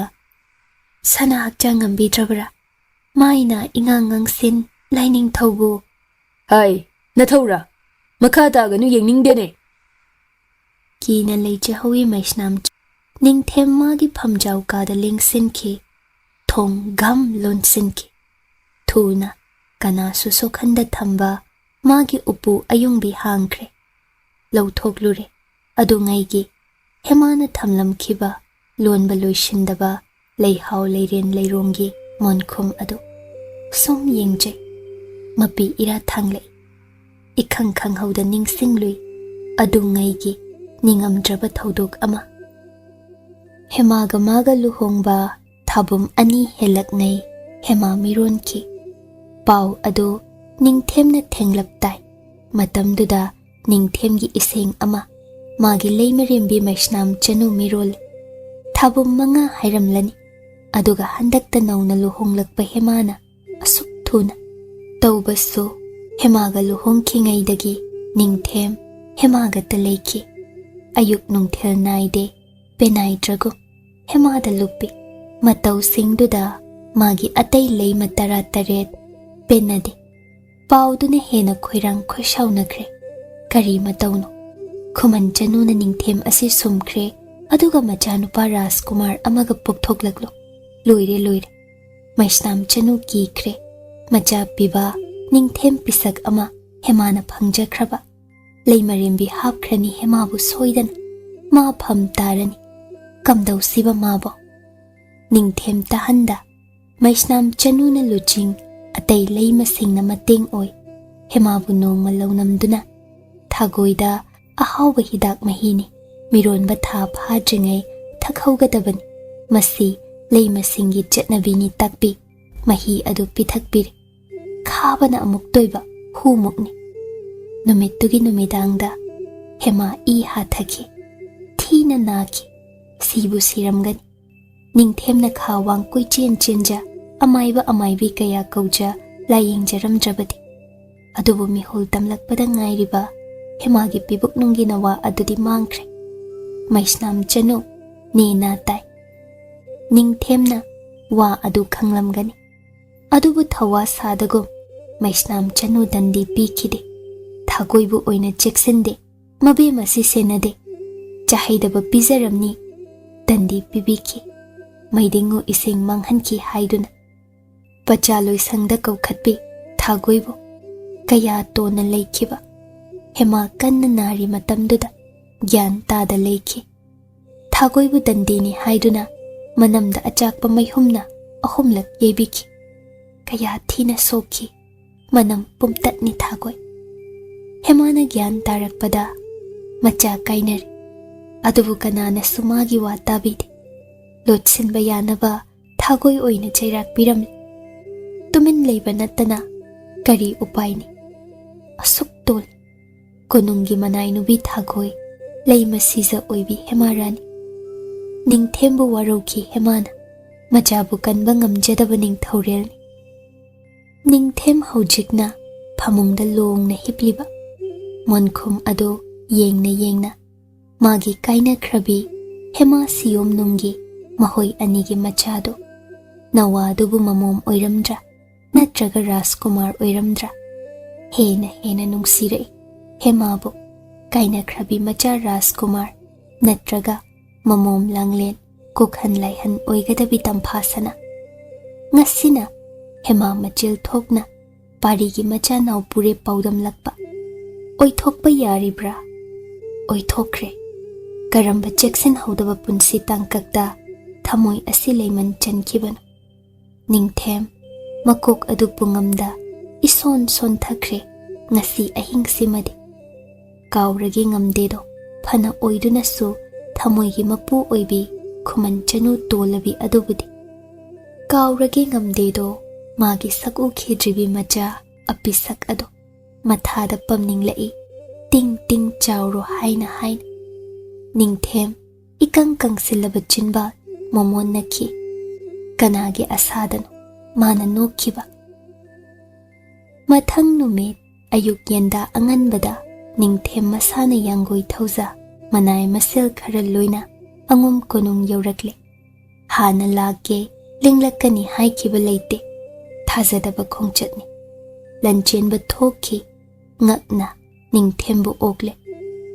ꯁꯅꯥ ꯍꯛꯆꯥꯡ ꯉꯝꯕꯤꯗ꯭ꯔꯕ꯭ꯔꯥ ꯃꯥꯏꯅ ꯏꯉꯥꯡ ꯉꯥꯡꯁꯤꯟ ꯂꯥꯏꯅꯤꯡꯊꯧꯕꯨ ꯍꯥꯏ ꯅꯊꯧꯔꯥ ꯃꯈꯥ ꯇꯥꯒꯅꯨ ꯌꯦꯡꯅꯤꯡꯗꯦꯅꯦ ꯀꯤꯅ ꯂꯩꯖꯍꯧꯏ ꯃꯩꯁꯅꯥꯝ ꯅꯤꯡꯊꯦꯝ ꯃꯥꯒꯤ ꯐꯝꯖꯥꯎ ꯀꯥꯗ ꯂꯦꯡꯁꯤꯟꯈꯤ ꯊꯣꯡ ꯘꯝ ꯂꯣꯟꯁꯤꯟꯈꯤ ꯊꯨꯅ ꯀꯅꯥꯁꯨ ꯁꯣꯛꯍꯟꯗ ꯊꯝꯕ ꯃꯥꯒꯤ ꯎꯄꯨ ꯑꯌꯨꯡꯕꯤ ꯍꯥꯡꯈ꯭ꯔꯦ ꯂꯧꯊꯣꯛꯂꯨꯔꯦ ꯑꯗꯨꯉꯩꯒꯤ ꯍꯦꯃꯥꯅ ꯊꯝꯂꯝꯈꯤꯕ ꯂꯣꯟꯕ ꯂꯣꯏꯁꯤꯟꯗꯕ ꯂꯩꯍꯥꯎ ꯂꯩꯔꯦꯟ ꯂꯩꯔꯣꯡꯒꯤ ꯃꯣꯟꯈꯨꯝ ꯑꯗꯨ ꯁꯨꯝ ꯌꯦꯡꯖꯩ ꯃꯄꯤ ꯏꯔꯥ ꯊꯥꯡꯂꯛꯏ इखंग खंगहौदा निंगसिंगलुई अदुंगैगी निंगमद्रबा थौदोक अमा हेमागा मागा लुहोंगबा थाबुम अनि हेलकनै हेमा मिरोनकी पाउ अदो निंगथेमना थेंगलपताई मतमदुदा निंगथेमगी इसेंग अमा मागी लेमरेंबी मैष्नाम चनु मिरोल थाबुम मंगा हायरमलनी अदुगा हंदकता नौना लुहोंगलकपा हेमाना असुक थुना तौबसु हेमागा लुहोंगखिंगैदगी निंगथेम हेमागता लेखि अयुक नुंगथेल नाइदे पेनाइद्रगु हेमादा लुपि मतौ सिंगदुदा मागी अतै लेम तरा तरेत पेनदे पाउदुना हेना खोइरांग खोइसाउनख्रे करी मतौनो खुमन चनुना निंगथेम असि सुमख्रे अदुगा मचानुपा राजकुमार अमगा पुकथोकलकलो लोइरे लोइरे मैष्नाम चनु कीख्रे मचा पिबा निंगथेम पिसक अमा हेमाना फंगजख्रबा लेमरेंबी हापख्रनी हेमाबु सोइदन मा फम तारनी कमदौसिबा माबो निंगथेम तहंदा मैष्नाम चनुना लुचिंग अतै लेमसिंगना मतेंग ओइ ꯍꯦꯃꯥꯕꯨ ꯅꯣꯡꯃ ꯂꯧꯅꯝꯗꯨꯅ ꯊꯥꯒꯣꯏꯗ ꯑꯍꯥꯎꯕ ꯍꯤꯗꯥꯛ ꯃꯍꯤꯅꯤ, ꯃꯤꯔꯣꯟꯕ ꯊꯥ ꯐꯥꯗ꯭ꯔꯤꯉꯩ ꯊꯛꯍꯧꯒꯗꯕꯅꯤ, ꯃꯁꯤ ꯂꯩꯃꯁꯤꯡꯒꯤ ꯆꯠꯅꯕꯤꯅꯤ ꯇꯥꯛꯄꯤ, ꯃꯍꯤ ꯑꯗꯨ ꯄꯤꯊꯛꯄꯤꯔꯤ꯫ ꯈꯥꯕꯅ ꯑꯃꯨꯛ ꯇꯣꯏꯕ ꯍꯨꯃꯨꯛꯅꯤ꯫ ꯅꯨꯃꯤꯠꯇꯨꯒꯤ ꯅꯨꯃꯤꯗꯥꯡꯗ ꯍꯦꯃꯥ ꯏ ꯍꯥꯊꯈꯤ, ꯊꯤꯅ ꯅꯥꯈꯤ, ꯁꯤꯕꯨ ꯁꯤꯔꯝꯒꯅꯤ꯫ ꯅꯤꯡꯊꯦꯝꯅ ꯈꯥ ꯋꯥꯡ ꯀꯣꯏꯆꯦꯟ ꯆꯦꯟꯖ, ꯑꯃꯥꯏꯕ ꯑꯃꯥꯏꯕꯤ ꯀꯌꯥ ꯀꯧꯖ ꯂꯥꯌꯦꯡꯖꯔꯝꯗ꯭ꯔꯕꯗꯤ, ꯑꯗꯨꯕꯨ ꯃꯤꯍꯨꯜ ꯇꯝꯂꯛꯄꯗ ꯉꯥꯏꯔꯤꯕ ꯍꯦꯃꯥꯒꯤ ꯄꯤꯕꯨꯛꯅꯨꯡꯒꯤ ꯅꯋꯥ ꯑꯗꯨꯗꯤ ꯃꯥꯡꯈ꯭ꯔꯦ꯫ ꯃꯩꯁꯅꯥꯝ ꯆꯅꯨ ꯅꯦꯅꯥ ꯇꯥꯏ꯫ ꯅꯤꯡꯊꯦꯝꯅ ꯋꯥ ꯑꯗꯨ ꯈꯪꯂꯝꯒꯅꯤ, ꯑꯗꯨꯕꯨ ꯊꯋꯥ ꯁꯥꯗꯒꯨꯝ ꯃꯩꯁꯅꯥꯝ ꯆꯅꯨ ꯗꯟꯗꯤ ꯄꯤꯈꯤꯗꯦ, ꯊꯥꯒꯣꯏꯕꯨ ꯑꯣꯏꯅ ꯆꯦꯛꯁꯤꯟꯗꯦ, ꯃꯕꯦꯝ ꯑꯁꯤ ꯁꯦꯟꯅꯗꯦ, ꯆꯍꯩꯗꯕ ꯄꯤꯖꯔꯝꯅꯤ ꯗꯟꯗꯤ ꯄꯤꯕꯤꯈꯤ, ꯃꯩꯗꯤꯡꯉꯨ ꯏꯁꯤꯡ ꯃꯥꯡꯍꯟꯈꯤ ꯍꯥꯏꯗꯨꯅ꯫ ꯄꯆꯥꯂꯣꯏꯁꯪꯗ ꯀꯧꯈꯠꯄꯤ ꯊꯥꯒꯣꯏꯕꯨ, ꯀꯌꯥ ꯇꯣꯟꯅ ꯂꯩꯈꯤꯕ ꯍꯦꯃꯥ ꯀꯟꯅ ꯅꯥꯔꯤ ꯃꯇꯝꯗꯨꯗ ꯒ꯭ꯌꯥꯟ ꯇꯥꯗ ꯂꯩꯈꯤ꯫ ꯊꯥꯒꯣꯏꯕꯨ ꯗꯟꯗꯤꯅꯤ ꯍꯥꯏꯗꯨꯅ ꯃꯅꯝꯗ ꯑꯆꯥꯛꯄ ꯃꯩꯍꯨꯝꯅ ꯑꯍꯨꯝꯂꯛ ꯌꯩꯕꯤꯈꯤ, ꯀꯌꯥ ꯊꯤꯅ ꯁꯣꯛꯈꯤ, ꯃꯅꯝ ꯄꯨꯝꯇꯠꯅꯤ ꯊꯥꯒꯣꯏ꯫ ꯍꯦꯃꯥꯅ ꯒ꯭ꯌꯥꯟ ꯇꯥꯔꯛꯄꯗ ꯃꯆꯥ ꯀꯥꯏꯅꯔꯤ, ꯑꯗꯨꯕꯨ ꯀꯅꯥꯅꯁꯨ ꯃꯥꯒꯤ ꯋꯥ ꯇꯥꯕꯤꯗꯦ꯫ ꯂꯣꯠꯁꯤꯟꯕ ꯌꯥꯅꯕ ꯊꯥꯒꯣꯏ ꯑꯣꯏꯅ ꯆꯩꯔꯥꯛ ꯄꯤꯔꯝꯂꯤ, ꯇꯨꯃꯤꯟ ꯂꯩꯕ ꯅꯠꯇꯅ ꯀꯔꯤ ꯎꯄꯥꯏꯅꯤ꯫ ꯑꯁꯨꯛ ꯇꯣꯜ ꯀꯣꯅꯨꯡꯒꯤ ꯃꯅꯥꯏ ꯅꯨꯕꯤ ꯊꯥꯒꯣꯏ, ꯂꯩꯃ ꯁꯤꯖ ꯑꯣꯏꯕꯤ ꯍꯦꯃꯥꯔꯥꯅꯤ꯫ ꯅꯤꯡꯊꯦꯝꯕꯨ ꯋꯥꯔꯧꯈꯤ ꯍꯦꯃꯥꯅ, ꯃꯆꯥꯕꯨ ꯀꯟꯕ ꯉꯝꯖꯗꯕ ꯅꯤꯡꯊꯧꯔꯦꯜꯅꯤ꯫ ꯅꯤꯡꯊꯦꯝ ꯍꯧꯖꯤꯛꯅ ꯐꯃꯨꯡꯗ ꯂꯣꯡꯅ ꯍꯤꯞꯂꯤꯕ, ꯃꯣꯟꯈꯨꯝ ꯑꯗꯨ ꯌꯦꯡꯅ ꯌꯦꯡꯅ ꯃꯥꯒꯤ ꯀꯥꯏꯅꯈ꯭ꯔꯕꯤ ꯍꯦꯃꯥ ꯁꯤꯌꯣꯝꯅꯨꯡꯒꯤ ꯃꯍꯣꯏ ꯑꯅꯤꯒꯤ ꯃꯆꯥꯗꯨ, ꯅꯋꯥꯗꯨꯕꯨ ꯃꯃꯣꯝ ꯑꯣꯏꯔꯝꯗ꯭ꯔꯥ ꯅꯠꯇ꯭ꯔꯒ ꯔꯥꯖꯀꯨꯃꯥꯔ ꯑꯣꯏꯔꯝꯗ꯭ꯔꯥ? ꯍꯦꯟꯅ ꯍꯦꯟꯅ ꯅꯨꯡꯁꯤꯔꯛꯏ ꯍꯦꯃꯥꯕꯨ, ꯀꯥꯏꯅꯈ꯭ꯔꯕꯤ ꯃꯆꯥ ꯔꯥꯖꯀꯨꯃꯥꯔ ꯅꯠꯇ꯭ꯔꯒ ꯃꯃꯣꯝ ꯂꯥꯡꯂꯦꯟ ꯀꯣꯛꯍꯟ ꯂꯥꯏꯍꯟ ꯑꯣꯏꯒꯗꯕꯤ ꯇꯝꯐꯥꯁꯅ꯫ ꯉꯁꯤꯅ ꯍꯦꯃꯥ ꯃꯆꯤꯜ ꯊꯣꯛꯅ ꯄꯥꯔꯤꯒꯤ ꯃꯆꯥ ꯅꯥꯎꯄꯨꯔꯦ ꯄꯥꯎꯗꯝꯂꯛꯄ, ꯑꯣꯏꯊꯣꯛꯄ ꯌꯥꯔꯤꯕ꯭ꯔꯥ? ꯑꯣꯏꯊꯣꯛꯈ꯭ꯔꯦ꯫ ꯀꯔꯝꯕ ꯆꯦꯛꯁꯤꯟꯍꯧꯗꯕ ꯄꯨꯟꯁꯤ ꯇꯥꯡꯀꯛꯇ ꯊꯃꯣꯏ ꯑꯁꯤ ꯂꯩꯃꯟ ꯆꯟꯈꯤꯕꯅꯣ? ꯅꯤꯡꯊꯦꯝ ꯃꯀꯣꯛ ꯑꯗꯨ ꯄꯨꯡꯉꯝꯗ ꯏꯁꯣꯟ ꯁꯣꯟꯊꯈ꯭ꯔꯦ ꯉꯁꯤ ꯑꯍꯤꯡꯁꯤꯃꯗꯤ꯫ ꯀꯥꯎꯔꯒꯦ ꯉꯝꯗꯦꯗꯣ ꯐꯅ ꯑꯣꯏꯗꯨꯅꯁꯨ ꯊꯃꯣꯏꯒꯤ ꯃꯄꯨ ꯑꯣꯏꯕꯤ ꯈꯨꯃꯟ ꯆꯅꯨ ꯇꯣꯜꯂꯕꯤ ꯑꯗꯨꯕꯨꯗꯤ꯫ ꯀꯥꯎꯔꯒꯦ ꯉꯝꯗꯦꯗꯣ ꯃꯥꯒꯤ ꯁꯛꯎꯈꯤꯗ꯭ꯔꯤꯕꯤ ꯃꯆꯥ ꯑꯄꯤꯁꯛ ꯑꯗꯣ, ꯃꯊꯥꯗ ꯄꯝꯅꯤꯡꯂꯛꯏ ꯇꯤꯡ ꯇꯤꯡ ꯆꯥꯎꯔꯣ ꯍꯥꯏꯅ ꯍꯥꯏꯅ꯫ ꯅꯤꯡꯊꯦꯝ ꯏꯀꯪ ꯀꯪꯁꯤꯜꯂꯕ ꯆꯤꯟꯕꯥꯜ ꯃꯣꯃꯣꯟꯅꯈꯤ, ꯀꯅꯥꯒꯤ ꯑꯁꯥꯗꯅꯣ ꯃꯥꯅ ꯅꯣꯛꯈꯤꯕ? ꯃꯊꯪ ꯅꯨꯃꯤꯠ ꯑꯌꯨꯛ ꯌꯦꯟꯗꯥ ꯑꯉꯟꯕꯗ ꯅꯤꯡꯊꯦꯝ ꯃꯁꯥꯅ ꯌꯥꯡꯒꯣꯏ ꯊꯧꯖꯥ ꯃꯅꯥꯏ ꯃꯁꯦꯜ ꯈꯔ ꯂꯣꯏꯅ ꯑꯉꯨꯝ ꯀꯣꯅꯨꯡ ꯌꯧꯔꯛꯂꯦ꯫ ꯍꯥꯟꯅ ꯂꯥꯛꯀꯦ ꯂꯤꯡꯂꯛꯀꯅꯤ ꯍꯥꯏꯈꯤꯕ ꯂꯩꯇꯦ, ꯊꯥꯖꯗꯕ ꯈꯣꯡꯆꯠꯅꯤ꯫ ꯂꯟꯆꯦꯟꯕ ꯊꯣꯛꯈꯤ, ꯉꯛꯅ ꯅꯤꯡꯊꯦꯝꯕꯨ ꯑꯣꯛꯂꯦ꯫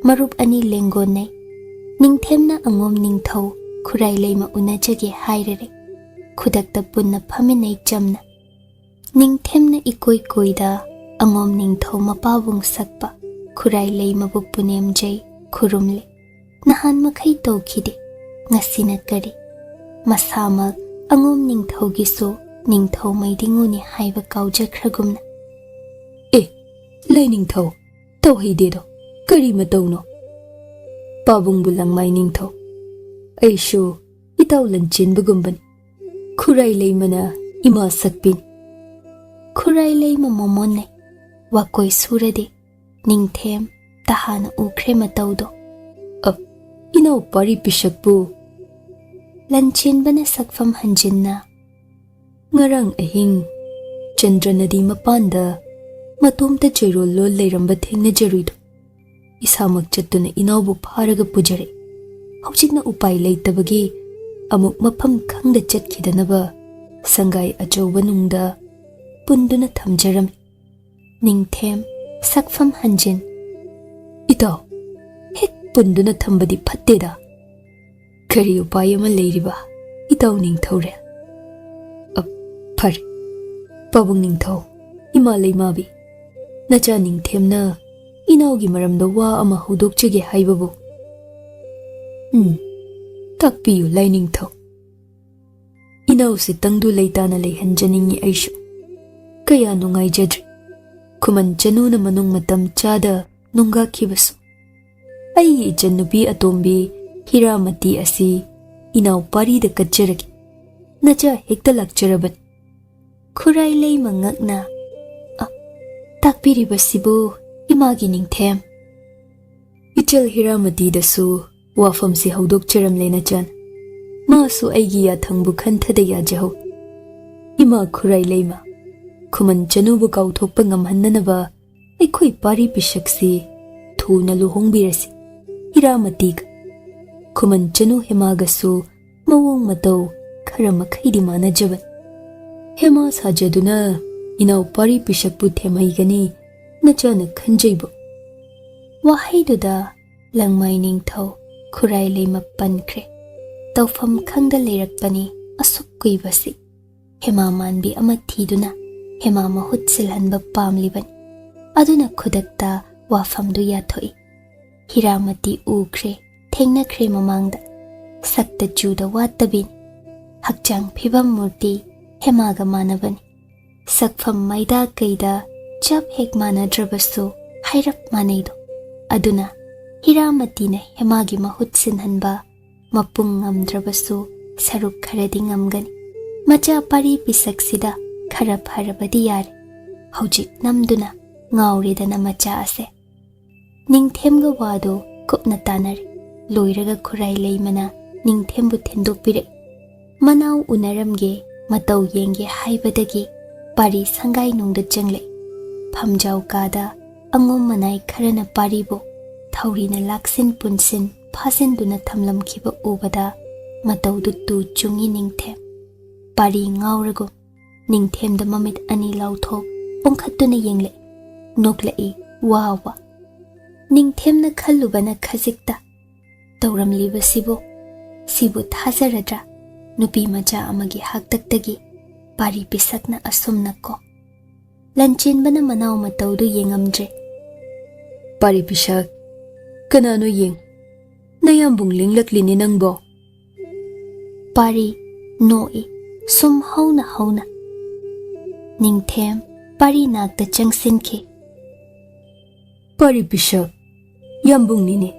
ꯃꯔꯨꯞ ꯑꯅꯤ ꯂꯦꯡꯒꯣꯟꯅꯩ꯫ ꯅꯤꯡꯊꯦꯝꯅ ꯑꯉꯣꯝ ꯅꯤꯡꯊꯧ ꯈꯨꯔꯥꯏ ꯂꯩꯃ ꯎꯅꯖꯒꯦ ꯍꯥꯏꯔꯔꯦ꯫ ꯈꯨꯗꯛꯇ ꯄꯨꯟꯅ ꯐꯝꯃꯤꯟꯅꯩ ꯆꯝꯅ꯫ ꯅꯤꯡꯊꯦꯝꯅ ꯏꯀꯣꯏ ꯀꯣꯏꯗ ꯑꯉꯣꯝ ꯅꯤꯡꯊꯧ ꯃꯄꯥꯕꯨꯡ ꯁꯛꯄ ꯈꯨꯔꯥꯏ ꯂꯩꯃꯕꯨ ꯄꯨꯅꯦꯝꯖꯩ ꯈꯨꯔꯨꯝꯂꯦ꯫ ꯅꯍꯥꯟ ꯃꯈꯩ ꯇꯧꯈꯤꯗꯦ, ꯉꯁꯤꯅ ꯀꯔꯤ? ꯃꯁꯥꯃꯛ ꯑꯉꯣꯝ ꯅꯤꯡꯊꯧꯒꯤꯁꯨ ꯅꯤꯡꯊꯧ ꯃꯩꯗꯤꯡꯉꯨꯅꯤ ꯍꯥꯏꯕ ꯀꯥꯎꯖꯈ꯭ꯔꯒꯨꯝꯅ꯫ ꯂꯩꯅꯤꯡꯊꯧ ꯇꯧꯍꯩꯗꯦꯗꯣ ꯀꯔꯤ ꯃꯇꯧꯅꯣ? ꯄꯥꯕꯨꯡꯕꯨ ꯂꯪꯃꯥꯏ ꯅꯤꯡꯊꯧ, ꯑꯩꯁꯨ ꯏꯇꯥꯎ ꯂꯟꯆꯦꯟꯕꯒꯨꯝꯕꯅꯤ, ꯈꯨꯔꯥꯏ ꯂꯩꯃꯅ ꯏꯃꯥ ꯁꯛꯄꯤꯅꯤ꯫ ꯈꯨꯔꯥꯏ ꯂꯩꯃ ꯃꯣꯃꯣꯟꯅꯩ꯫ ꯋꯥꯀꯣꯏ ꯁꯨꯔꯗꯤ ꯅꯤꯡꯊꯦꯝ ꯇꯍꯥꯅ ꯎꯈ꯭ꯔꯦ ꯃꯇꯧꯗꯣ꯫ ꯏꯅꯥꯎ ꯄꯥꯔꯤ ꯄꯤꯁꯛꯄꯨ ꯂꯟꯆꯦꯟꯕꯅ ꯁꯛꯐꯝ ꯍꯟꯖꯤꯟꯅ, ꯉꯔꯥꯡ ꯑꯍꯤꯡ ꯆꯟꯗ꯭ꯔꯅꯗꯤ ꯃꯄꯥꯟꯗ ꯃꯇꯣꯝꯇ ꯆꯩꯔꯣꯜ ꯂꯣꯜ ꯂꯩꯔꯝꯕ ꯊꯦꯡꯅꯖꯔꯨꯏꯗꯣ, ꯏꯁꯥꯃꯛ ꯆꯠꯇꯨꯅ ꯏꯅꯥꯎꯕꯨ ꯐꯥꯔꯒ ꯄꯨꯖꯔꯦ꯫ ꯍꯧꯖꯤꯛꯅ ꯎꯄꯥꯏ ꯂꯩꯇꯕꯒꯤ ꯑꯃꯨꯛ ꯃꯐꯝ ꯈꯪꯗ ꯆꯠꯈꯤꯗꯅꯕ ꯁꯪꯒꯥꯏ ꯑꯆꯧꯕ ꯅꯨꯡꯗ ꯄꯨꯟꯗꯨꯅ ꯊꯝꯖꯔꯝꯃꯤ꯫ ꯅꯤꯡꯊꯦꯝ ꯁꯛꯐꯝ ꯍꯟꯖꯤꯟ, ꯏꯇꯥꯎ ꯍꯦꯛ ꯄꯨꯟꯗꯨꯅ ꯊꯝꯕꯗꯤ ꯐꯠꯇꯦꯗ꯫ ꯀꯔꯤ ꯎꯄꯥꯏ ꯑꯃ ꯂꯩꯔꯤꯕ ꯏꯇꯥꯎ ꯅꯤꯡꯊꯧꯔꯦꯜ? ꯐꯔꯦ ꯄꯥꯕꯨꯡ ꯅꯤꯡꯊꯧ, ꯏꯃꯥ ꯂꯩꯃꯥꯕꯤ, ꯅꯆꯥ ꯅꯤꯡꯊꯦꯝꯅ ꯏꯅꯥꯎꯒꯤ ꯃꯔꯝꯗ ꯋꯥ ꯑꯃ ꯍꯧꯗꯣꯛꯆꯒꯦ ꯍꯥꯏꯕꯕꯨ ꯇꯥꯛꯄꯤꯌꯨ ꯂꯥꯏꯅꯤꯡꯊꯧ꯫ ꯏꯅꯥꯎꯁꯦ ꯇꯪꯗꯨ ꯂꯩꯇꯥꯅ ꯂꯩꯍꯟꯖꯅꯤꯡꯉꯤ ꯑꯩꯁꯨ, ꯀꯌꯥ ꯅꯨꯡꯉꯥꯏꯖꯗ꯭ꯔꯤ꯫ Khuman Chanuna manung matam chada nunga kibasu. Ai Janubi atombi Hiramati asi inaw pari da kacharagi. Naja hekta lakcharabat. Khurai lay mangakna. Takpiri basibu imagi Ningthem. Ichal Hiramati dasu wafam si haudok charam lena chan. Maasu aigi ya thangbu khanthada ya jaho. Ima Khurai lay ma. Khuman Chanubu kauthokpa ngamhannanaba aikhoi pari pishaksi thuna luhongbirasi. Hiramati ka. Khuman Chanu hemagasu mawong matau khara makhaidi manajaban. Hema sajaduna inaw pari pishakpu themaigani nachana khanjaibo. Wahaiduda langmai ningthau Khurai leima pankre. Tawfam khangda leirakpani asuk kuibasi. Hema manbi ama thiduna hema mahut silhanba pamliban. Aduna khudakta wafamdu yathoi. Hiramati ukre thengna kre mamangda. Sakta juda watabin. Hakchang phibam murti hemaga manabani. Sakfam maida kaida chap hek manadrabasu hairap manaido. Aduna Hiramati na hemagi mahut sinhanba mapung ngamdrabasu saruk kharadi ngamgani. Macha pari pisaksida kharap harabadi yare. Haujik namduna ngauridana macha ase. Ningthemga wado kupna tanari. Loiraga Khurai leimana Ningthembu thendokpire. Manau unaramge matau yenge haibadagi pari sangai nungda changle. Phamjau kada angom manai kharana paribo thaurina laksin punsin phasin duna thamlam khiba ubada matau du tu chungi Ningthem. Pari ngaurago Ningthem da mamit ani lauthok pongkhatuna yengle. Noklai wawa. Ningthem na khallubana khazikta. Tauram liba sibu thazaradra. Nupi macha amagi haktaktagi pari pisakna asumna ko. Lanchenba na manaw matawdu yengamdre. Pari pisak, kanano yeng? Nayambong linglak-lini nangbo. Pari, noi, sumhaw na. Ningthem, pari nagda changsinki. Pari pisak, yambong nini.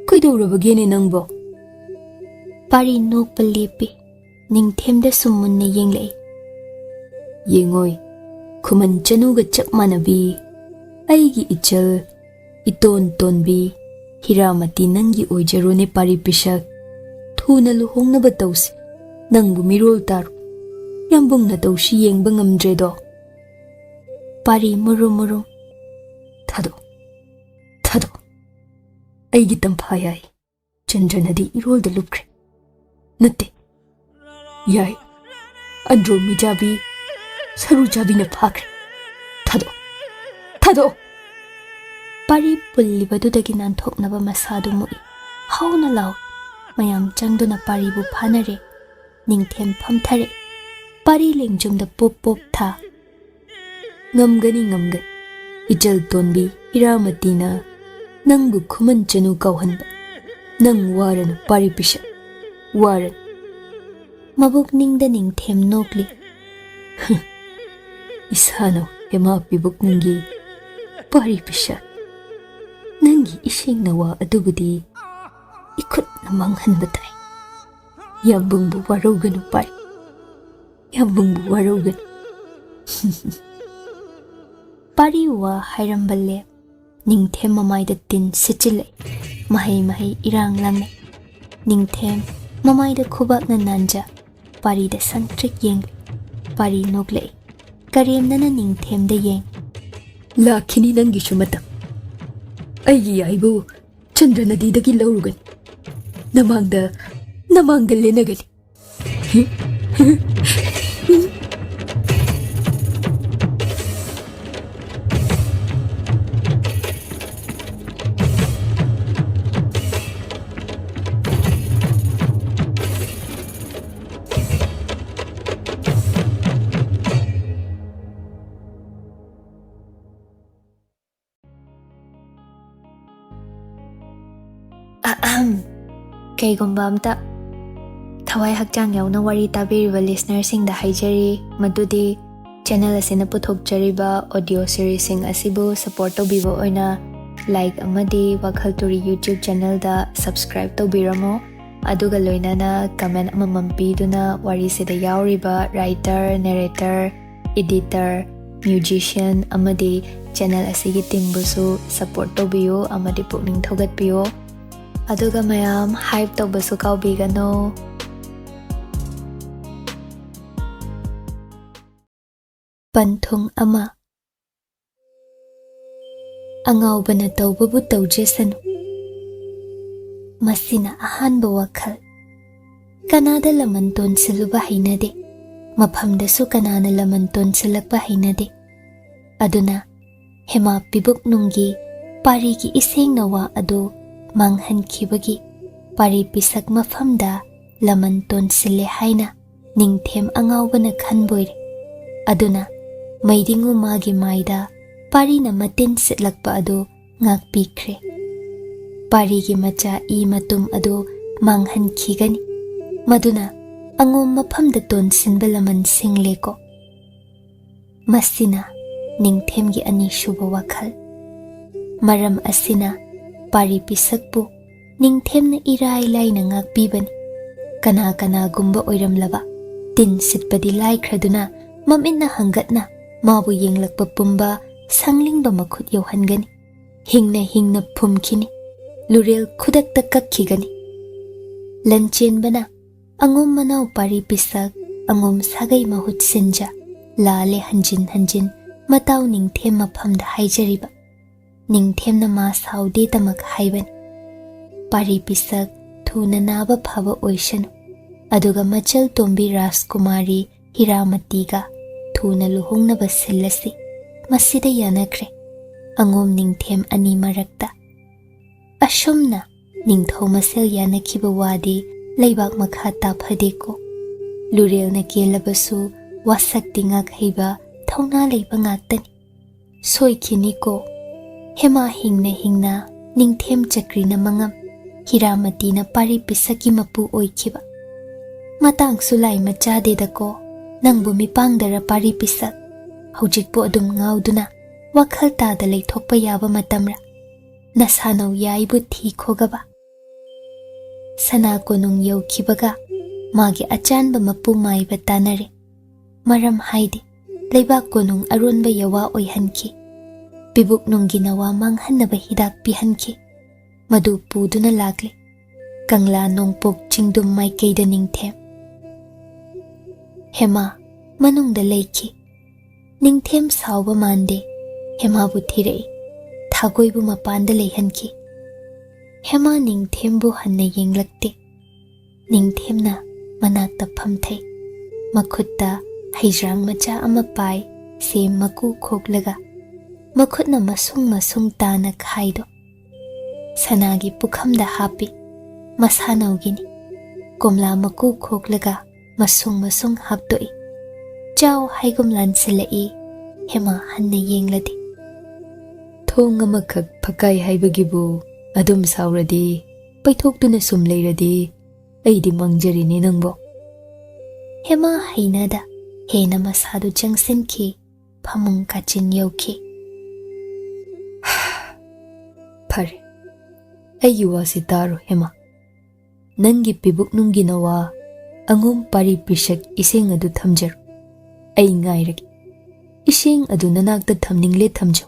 Kuidawrabagini nangbo. Pari nokpa lepi. Ningthem da sumunna yenglai. Yengoy. Khuman Chanuga chap manabi. Aigi ichal. Iton tonbi. Hiramati nangi oijarone pari pisak. Thuna luhong na batawsi. Nangbu mirol taru. Yambong na tawsi yengba ngamdredo. Pari murum. Thado. Aigi Tamfayai. Chandranadi irol da lukre. Natte. Yai. Andro mijabi. Saru jabi na phakre. Thado. Pari pullibadudagi nanthoknaba masadu mui. Hauna law. Mayam changduna paribu phanare. Ningthem phamthare. Pari lengjumda pop tha. Ngamgani. Ijal tonbi Hiramati na nangbu Khuman Chanu kauhanba. Nang waran pari pisha. Waran. Mabuk ningda Ningthem nokli. Isano hema pibuk nangi pari pisha. Nangi ising nawa adubudi ikut namanghan batay. Yambungbu warawgan pari. Yambungbu warawgan. Pari wa hairambale. Ningthem mamayda tin sichilay. Mahay irang langne. Ningthem mamayda khubak na nanja. Pari da sangtrik yeng. Pari noglay. Karim na Ningthem da yeng. Lakini nangi shumatam. Aigi yaibu Chandranadidagi laurugan. Namangda lenagani. Kaygumba amta thawai hakchang yauna wari tabiriba listener sing da haijari madudi Channel asina puthokjariba audio series sing asibu support tobibo oina like amadi WakhaL Turi YouTube channel da subscribe tobiramo aduga loinana comment amamam piduna wari sida yauriba writer, narrator, editor, musician amadi channel asigi team busu support tobiyo amadi pukning thogatpiyo aduga mayam hype tobasu kaubigano. Pangthung ama angawbana tawbabu tawjesanu masina ahanba wakhal kanada lamanton siluba hainade maphamdasu kanana lamanton silakba hainade aduna hema pibuk nungi pari ki iseng nawa adu manghan khibagi pari pisak mafamda lamanton sile haina ningthem angawbana khanboire aduna maidingu magi maida pari na matin sitlakpa ado ngakpikre pari gi macha I matum ado manghan khigani maduna angom maphamda ton sinbalaman singleko masina ningthemgi ani shuba wakhal maram asina pari pisakpu ningthemna irai laina ngakpibani kana kana gumba oiramlaba tin sitpadi lai khraduna maminna hangatna mabu yenglakpa pumba sanglingba makhut yohangani hingna phumkhini lurel khudakta kakhigani Lanchenba na angom manau pari pisak angom sagai mahut sinja lale hanjin matau ningthem maphamda haijariba ningthemna ma saude tamak haiban pari pisak thuna naba phaba oishanu aduga machal tombi Rajkumari Hiramatiga thuna luhungnaba sillasi masida yanakre angom ningthem ani marakta ashumna ningthau masel yanakhiba wadi leibak makha taphadeko lurelna kelabasu wasakti ngak heiba thauna leiba ngaktani soikhini ko hema hingna ningthem chakrina mangam Hiramati na pari pisaki mapu oikhiba matang sulai machade dako nangbu mipangdara pari pisak hujikpo adum ngauduna wakhal tada leithokpa yaba matamra nasanau yaibu thi khogaba sana konung yaukibaga magi achanba mapu maiba tanare maram haidi leiba konung aronba yawa oihanki bibuk nungi nawa manghanaba hidak pihanki madu puduna lakle kangla nongpok chingdum maikeida ningthem hema manungda leiki ningthem sauba mande hema bu thirei thagoibu mapanda leihanki hema ningthem bu hanna yenglakte ningthemna manakta phamthai makhutta haijrang macha ama pai sem maku khoklaga makhutna masung tana khaido sanagi pukhamda hapi masanaugini komla maku khoklaga masung hapdoi chau haigum lansilai hema hanna yengladi thong amakhak phakai haibagibu adum sauradi paithoktuna sum leiradi aidi mangjarini nangbo hema hainada hena masadu jangsenki phamung kachin yauki phare ayi wasi taro hema nangi pibuk nungi nawa angum pari pisak iseng adu thamjar ai ngairagi iseng adu nanakta thamningle thamjo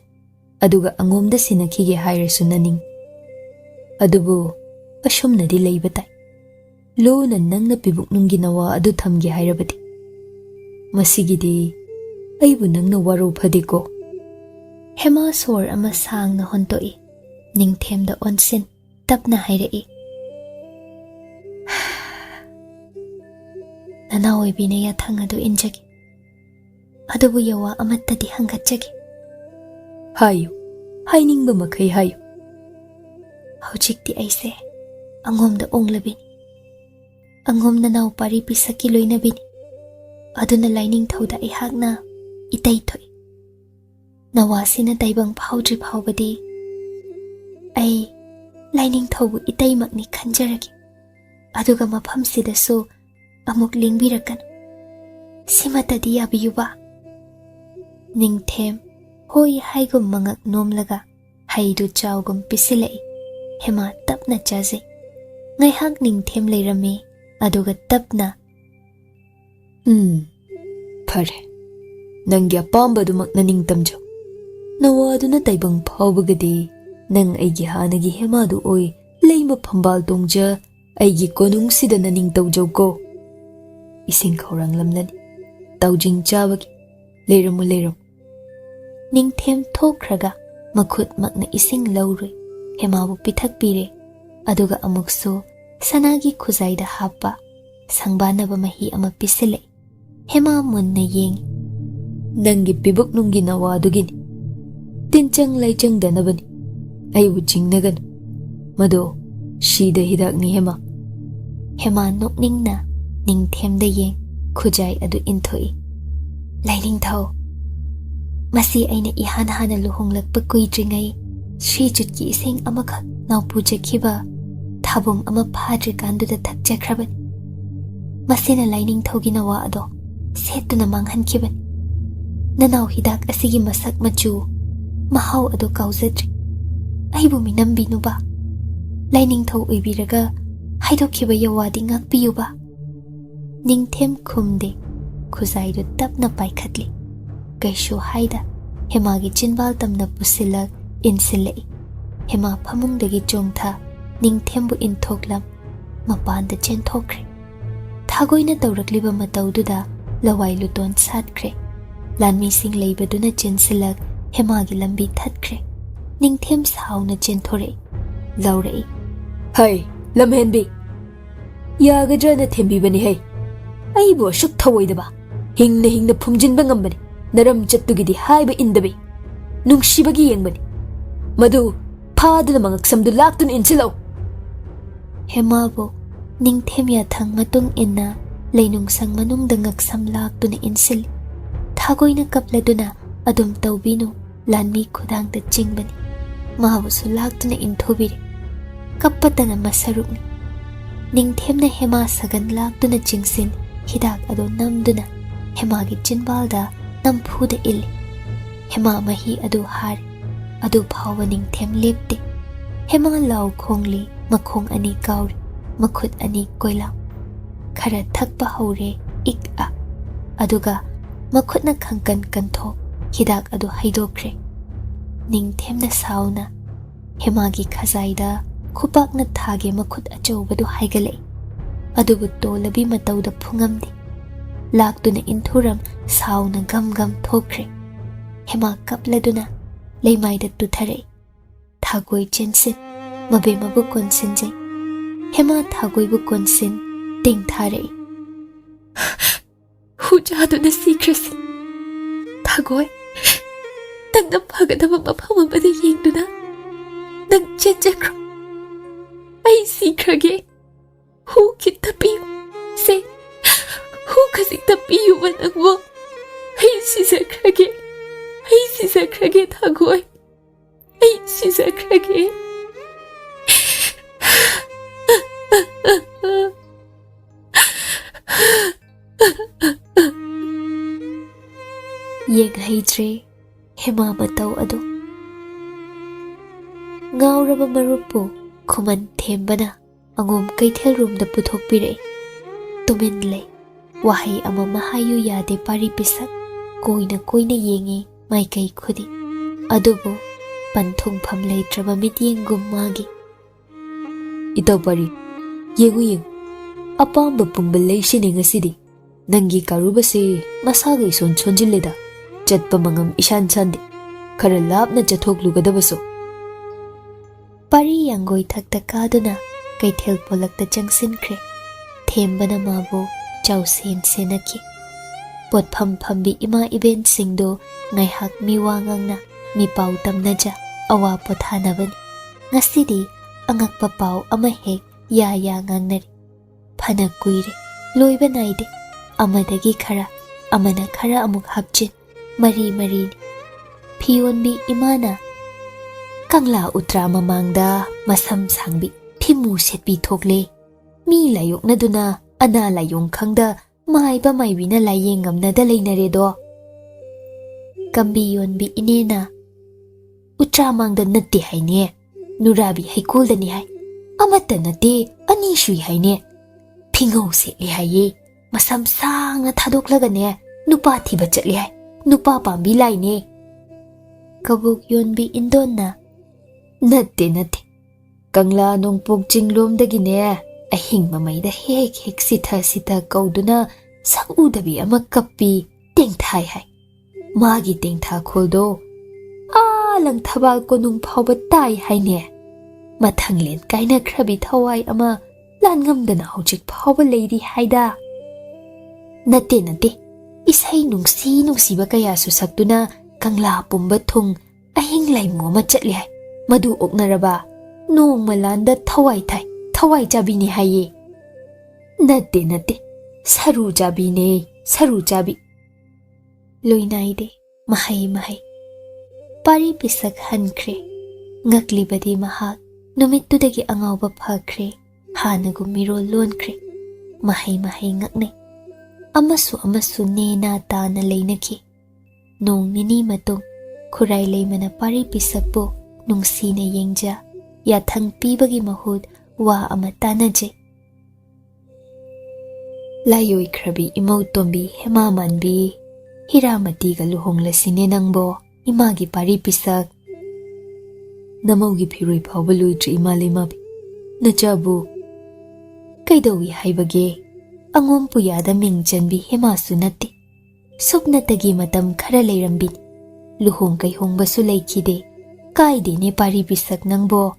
aduga angomda sinakhige hairasu naning adubu ashumnadi leibatai lona nangna pibuk nungi nawa adu thamge hairabadi masigidi aibu nangna waro phadiko hema sor ama sangna hontoi ningthemda onsin tapna hairai nanaoi bine yathang adu injagi adubu yawa amattadi hangatjagi hayu hainingba makhai hayu hojikti aise angomda onglabini angom nanau pari pisaki loinabini aduna lining thauda ihakna itai thoi nawasina taibang phaudri phaubadi ai lining thaubu itai makni khanjaragi aduga maphamsidasu amuk lingbirakkan simatadi yabiyuba Ningthem hoi haigum mangak nomlaga haidu chawgum pisilai hema tapna chaze ngai hak Ningthem leirame aduga tapna Phare Nangya pamba dumak na ningtamjo Nawadu na taibang phawbagadi Nang aigi hanagi hema du oi Leima phambal tongja Aigi konung sida na ningtawjaw ko Ising kaurang lamnani Tawjing chawagi Leiramu leiram Ningthem thokraga makhut makna ising laurui hemabu pithak pire aduga amukso sanagi khuzaida happa sangbanaba mahi ama pisile hema munna yeng Nangi pibuk nungi nawadugini Tinchang laichang danabani Ayu chingnagan Mado Shida hidak ni hema nokningna Ningthem da yeng khujai adu inthoi Laining thau Masi aina ihan hana luhonglakpa kuidringai Shri jutki ising amakak naupujakhiba Thabum ama phadrikanduda thakjakhraban Masina Laining thaugi nawa ado setuna manghankiban Nanau hidak asigi masak machu Mahau ado kauzadri Aibu minambinu ba Laining thau uibiraga Haidokhiba yawadi ngakpiyu ba Ningthem khumde Khuzaidu tapna paikhatli Kaishu haida Hemagi chinbal tamna pusilak insilai Hema phamungdagi chongtha Ningthembu inthoklam Mapanda chenthokre Thagoina tawrakliba matawduda Lawai luton satkre Lanmi sing leibaduna chinsilak Hemagi lambi thatkre Ningthem sauna chenthore Laurei Hai lamhenbi Yagadra thembi bani hai Aibo shuk thawoidaba Hingna phumjinba ngambani Naram chattugidi haiba indabi Nungshibagi yengbani Madu phaduna mangaksamdu laktun insilaw Hemabo Ningthem yathang matung inna Leinungsang manungda ngaksam laktuna insil Thagoina kapladuna adum tawbinu Lanmi khudangda chingbani Mahabusu laktuna inthobiri Kappatana masarukni Ningthemna hema sagan laktuna chingsin Hidak ado namduna Hemagi chinbalda Namphuda ili Hema mahi adu hari Adu bhawa Ningthem lepte Hema lau khongli Makhong ani kauri Makhut ani koilam Khara thakpa haure ik a Aduga Makhutna khangkan kantho Hidak adu haidokre Ningthemna sauna Hemagi khazaida Khupakna thage makhut achawbadu haigalai Adubu tolabi matawda phungamdi Laktuna inthuram sauna gam thokre Hema kapladuna Leimaida tuthare Thagoi chensin Mabe mabu konsinjai Hema thagoi bu konsin Tingthare Hujaduna sikrasi Thagoi Nangna phagadaba maphamabada yengduna Nang chenjakro Ai sikrage Hu kitapiyo Se Hu kasik tapiyo manangmo Ai sisakrage thagoi Ai sisakrage Yeghaitre Hema batau ado Ngauraba marupu Khuman thembana Angom kaithel room da puthokpire Tumin lay Wahai ama mahayu yade pari pisak Koina yengi Maikai khudi Adubo Pangthung pham leitraba mityeng gummagi Itaw pari Yeng Apamba pungbal leishine ngasidi Nangi karubase Masaga ison chonjileda Chatpa mangam ishan sandi Khara lapna chathoklugadavaso Pari yangoi thakta kaduna Kaithel polakta changsinkre Thembana mabo Chawsen senaki Pot phambi ima event singdo Ngai hak miwangangna Mipau tamnaja Awa pothanabani Ngasidi Angakpa pau ama hek Ya ngangnari Phana kuire Loiba naide Amadagi khara Amana khara amuk hapchin Mari ni Phionbi imana Kangla utra mamangda Masam sangbi Phimu setbi thokle Mi layok na duna Ana layong khangda Maiba maibina layeng ngamna da leinare do Kambi yonbi inena Utramangda natti haine Nurabi haikulda hai Amata nati ani shui haine Pingau setli haye Masam sang na thadoklaga ne Nupa thiba chatli hai Nupa pambi lai ne Kabuk yonbi indona Natti Kangla nung pugchinglom dagi ne Ahing mamayda hek sita kauduna Sakudabi ama kapi Tingthai hai Magi tingtha kholdo Lang thabal ko nung phawba tai hai ne Mathanglen kaina khrabi thawai ama Lan ngamdana hojik phawba leidi haida Nate Isai nungsiba kaya susaktuna Kangla pumba thung Ahing laimu ama chatli hai Madu oknaraba Nung malanda thawai thai Thawai jabi ni haye Nate Saru jabi ne Saru jabi Loinaide Mahai Pari pisak hankre Ngaklibadi mahak Numitudagi angawba phakre Hanagu miro lonkre Mahai ngakne Amasu nena ta na lainaki Nung nini matung Kuray laymana pari pisakbo Nung sina yengja Yathang pibagi mahud Wa amata na je Layoy krabi imaw tombi hemamanbi Hiramati ga luhong lasine nangbo Imagi pari pisak Namawgi piroy pawbaloy tri imalay mabi Najabu Kaidawi haibage Angom puyada mingjanbi hemasu nati Suknatagi matam khara layrambi Luhong kay hong basu laykide Kaide ne pari pisak nangbo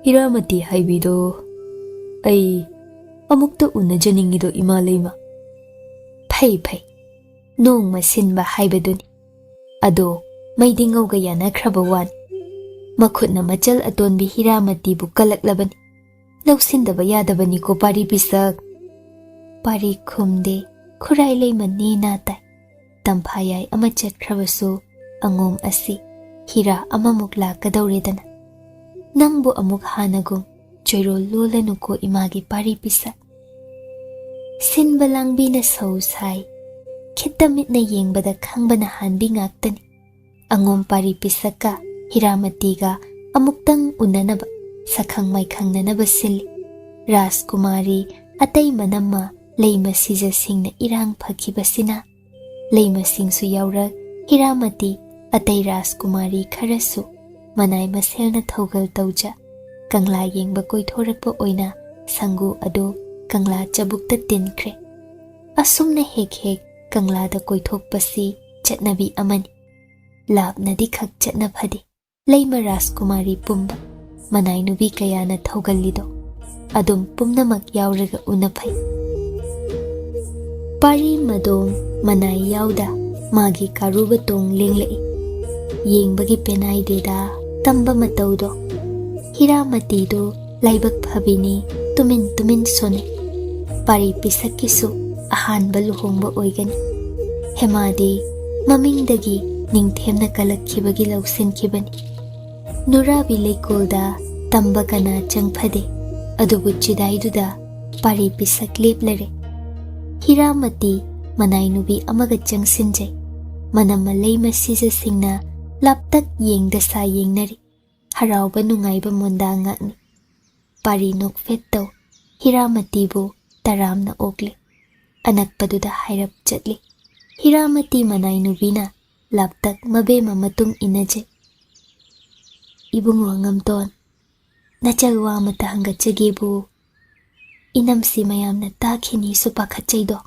Hiramati haibido Ay Amukta unajaningido imalay ma Pay Nung masinba haibaduni Ado Maydingaw gaya na krabawan Makhut na machal aton bi Hiramati bu kalaklaban Lausindaba yadabani ko pari pisak Pari khumde Kuray layman ni natay Tamfayai amachat krabaso Angom asi Hira amamukla kadawredana Nangbo amuk hanagong Joyro lolanu ko imagi pari pisak Sinbalang binasausay Kitamit na yengbada khangbana hanbi ngaktani Angom pari pisaka Hiramatiga amuktang unanaba Sakhang may khang nanaba sili Ras kumari atay manama Layma sijasing na irang pagkibasina Layma singsu yawrag Hiramati atay ras kumari karasu Manay masel na thogal tawja Kangla yengba koy thorakpa oyna Sanggu ado kangla chabukta tinkre Asum na hek Kangla da koy thokpasi Chatnabi amani Lab na dikhak chatnabhadi Layma ras kumari pumba Manay nubi kaya na thogal lido Adum pumnamak yawraga unapay Pari madong manay yawda Magi karuba tong linglai Yengbagi penay deda Tamba matawdo Hiramati do Laybag phabini Tumin sone Pari pisakisu Ahanba luhongba oygani Hemadi Mamingdagi Ningthemna kalakkibagi lausinkibani Nurabi laykolda Tamba kana changphade Adubu chidayduda Pari pisak leplare Hiramati Manay nubi amaga changsinjay Manama layma sijasingna Laptak yengda sa yengnari Harawba nungayba munda ngakni Pari nokfettaw Hiramati bu Taram na okli Anak paduda hairap chatli Hiramati manay nubina Laptak mabema matung inaje Ibung wangam ton Nachalwa mata hanggat chagibu Inamsi mayam na takhini supakhatchaydo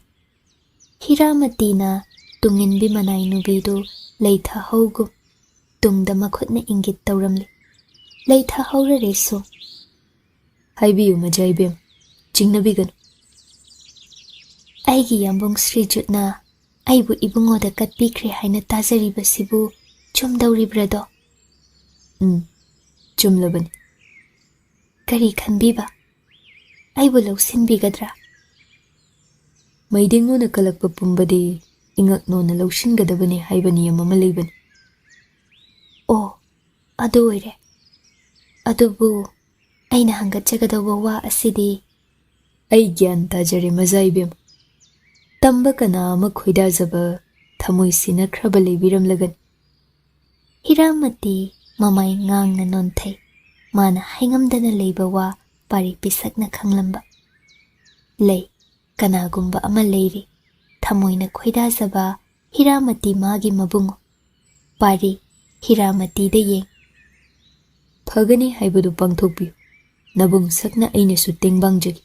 Hiramati na Tungin bi manay nubido Laytha hawgum Tungda makhut na ingit tawramli Laytha hawra reso Haibiyu majaybem Chingnabigan Aigi yambong Srijut na Aibu ibungoda katpikre haina tazaribasibu Chumdawribrado Chumlaban Kari khanbiba Aibu lausinbigadra Maidingo na kalakpa pumbade Ingak no na laushingadabane haibani yamamalaybani Ado oire Adubu Aina hanggat chagadawa wa asidi Ay gyan tajare mazaybem Tamba kana ama khoidazaba thamoi sinakraba leibiramlagan. Hiramati mamai ngang na nonthay, mana haingamdana leiba wa pari pisak na khanglamba. Lei, kanagumba ama leiri, thamoy na khoidazaba Hiramati magi mabungo. Pari, Hiramati da yeng. Phagani haibadu pangthokpiu, nabung sakna ainasu tengbangjagi.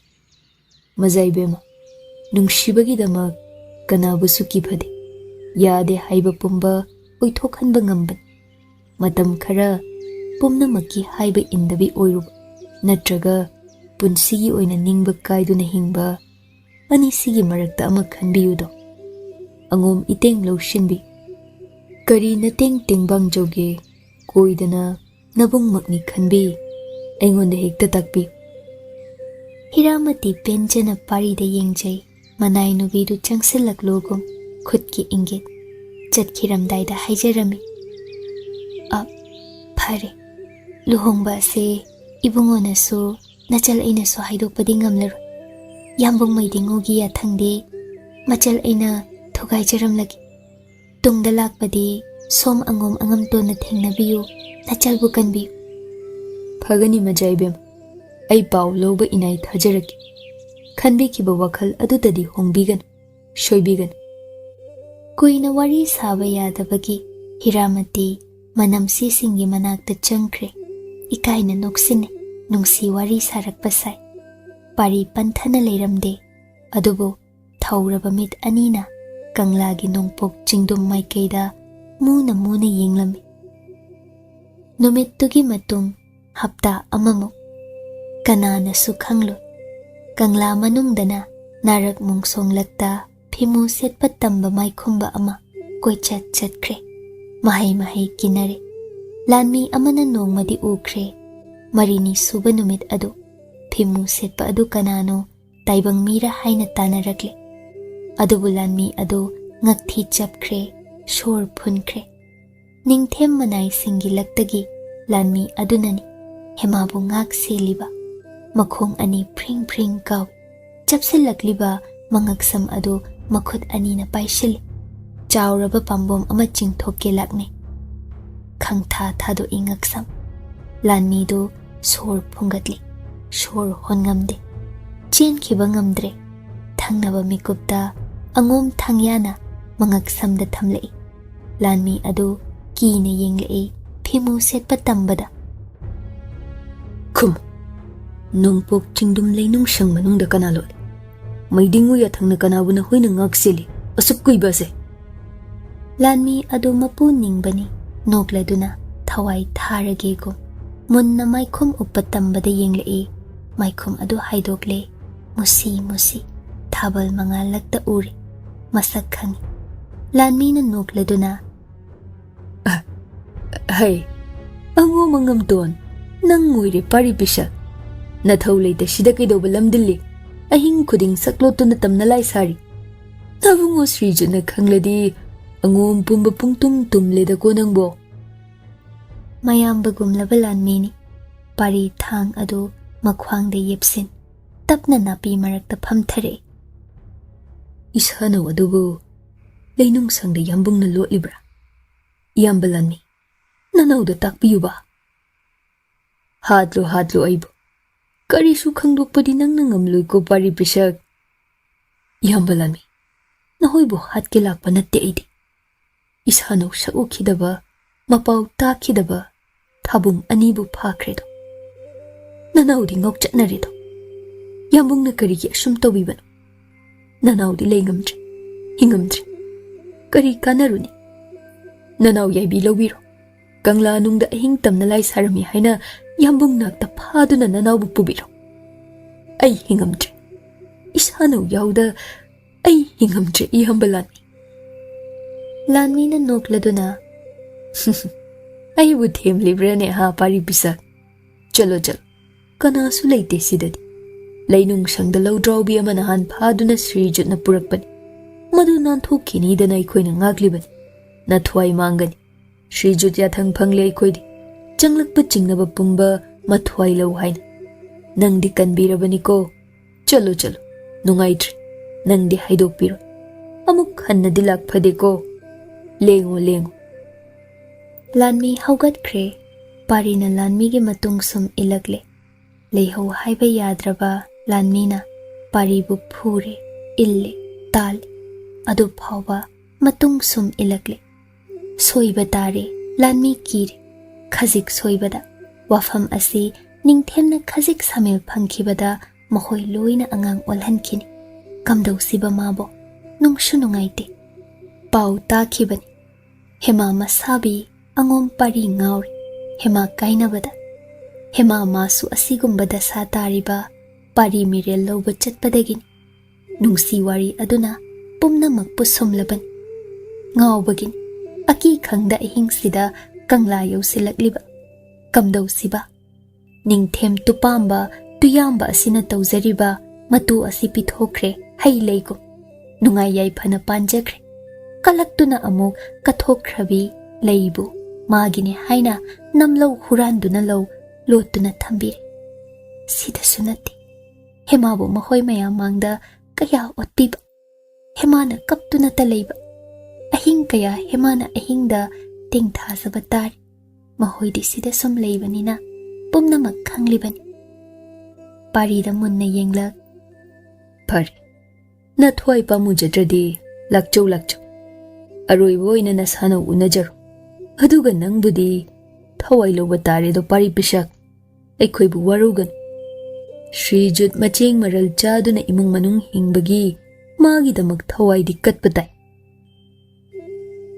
Mazaibema, nungsibagidama kanabusu kifade, yade haiba pumba oithokhanba ngamban. Matam khara pumnamaki haiba indabi oiruba, natraga punsigi oina ningba kaiduna hingba, anisigi marakta ama khanbiyudo. Angom iteng lawshinbi, kari nateng tengbang jauge, koidana nabung makni khanbi, aingonda hekta takpi. Hiramati penjana pari da yengjay, manay nubidu changsilak logum, khudki ingit, chatkhiramday da haijarami. Phare, luhongba se ibungo nasu, nachal aina su haidokpadi ngamlaro. Yambung maidingogi yathangde, machal aina thogaijaramlagi. Tungda lakpadi, som angom angamto na thengnabiyu, nachal bukanbiyu. Phagani majaibem, ay pau loba inay thajaraki. Khanbi kiba wakhal adutadi hongbigan, shoibigan. Kuina wari saba yadabagi, Hiramati manamsi singi manakta changkre. Ikaina noksine, nungsi wari sarakpa sai. Pari panthana leiramde, adubo thauraba mit anina, kanglagi nongpok jingdum maikaida, muna yenglami. Numittugi matung, hapta amamuk. Kanana sukhanglo, kangla manungdana, narak mungsong lakta, phimu setpat tamba maikhumba ama, koi chat kre. Mahay kinare. Lanmi amana nongmadi ukre. Marini suba numit adu. Phimu setpa adu kanano, taibang mira haina tanarakle. Adubu lanmi adu, ngakthi chapkre, shor phunkre. Ningthem manay singi laktagi, lanmi adunani, hemabu ngak seliba. Makhong ani pring kaw. Chapsilakliba, mangaksam adu, makhut ani na paishili. Chauraba pambom ama chingthokke lakne. Khangtha thado ingaksam. Lanmi do sor phungatli. Shor hongamde. Chen khiba ngamdre. Thangnaba mikupta angom thangyana mangaksamda thamlei. Lanmi adu kine yenglei phimu setpa tambada. Khum. Nungpok chingdum leinung sang manungda kanalol. Maidingu yathangna kanabuna hoina ngaksili. Asuk kuiba se. Lanmi adu mapu ningbani, nokladuna, thawai tharagego. Munna maikhum upatambada yenglei, maikhum adu haidokle, musi, thabal mangalakta uri, masak khangi. Lanmi na nokladuna. Hay, ango mangamton, nang muire pari pisa. Nathaw leita sida kaidoba lamdili, ahing khuding sakloto na tamnalay sari. Nabungo Srijo na khangladi, angom pumba pungtum tumleda ko nangbo. Mayambagum labalan mini, pari thang adu makhwangda yepsin, tapna napi marakta phamthare. Ishanaw adubo, lainung sangda yambung na lot libra. Yambalan mi, nanawda takpiyo ba? Hadlo aibo, karisu khangdokpadi nang nangamloy ko pari pisak. Yambalan mi, nahoybo hatke lakpa natte aidi. Ishanaw saukidaba, mapaw takidaba, thabung anibu phakredo. Nanawdi ngok chatnaredo. Yambung na karigi asum tawibano. Nanawdi layngamdre, hingamdre. Kari kanaruni. Nanaw yaibi lawiro. Kangla nungda ahing tamnalay sarami haina yambung nakta phaduna nanawbu pubiro. Ay hingamdre. Ishanaw yawda ay hingamdre ihambalan. Lanmi na nokladuna. Ay budhem libra ne ha pari pisak. Chalo. Kana su leite sidadi. Lainung sangda lawdrawbi amanahan phaduna Srijut na purakpani. Madu nanthokini dana ikhoy na ngaglibani. Nathuay mangani. Srijut yathang phangle ikhoydi. Changlakpa chingnaba pumba mathuay law haina. Nangdi kanbirabani ko. Chalo. Nungaitri. Nangdi haidokpiro. amuk hanna dilak phadeko lengo lengo Lanmi haugatkre parina lanmi gi matung sum ilakle leihau haiba yadraba lanmi na paribu phure ille tal adu phawba matung sum ilakle soiba tare lanmi kire khajik soibada wafam asi ningthemna khajik samel phangkhibada mahoi loina angang olhankhini kamdau siba mabo nungshu nungaite pau ta khibani hema masabi angom pari ngauri hema kainabada hema masu asigumbada sa tariba pari mirel loba chatpadagini nungsi wari aduna pumna makpu somlaban ngawbagin aki khangda ahing sida kangla yosilakliba kamdau siba ningthem tupamba tuyamba asina tawzariba matu asi pithokre hai leigo nungai yai phana panjakre kalaktuna amuk kathokrabi leibu magine haina namlo huranduna lo lotuna thambire sida sunati hemabu mahoi maya mangda kaya ottiba hemana kaptuna taleiba ahing kaya hemana ahingda tingthasaba tari mahoi di sida sum leibanina pumna mak khanglibani parida munna yenglak phari na thoi pamujadradi lakchau aroi boina na sano unajaru aduga nangbudi thawai loba tare do pari pisak aikhoi bu warugan Srijut macheng maral chaduna imung manung hingbagi magi damak thawai di katpatai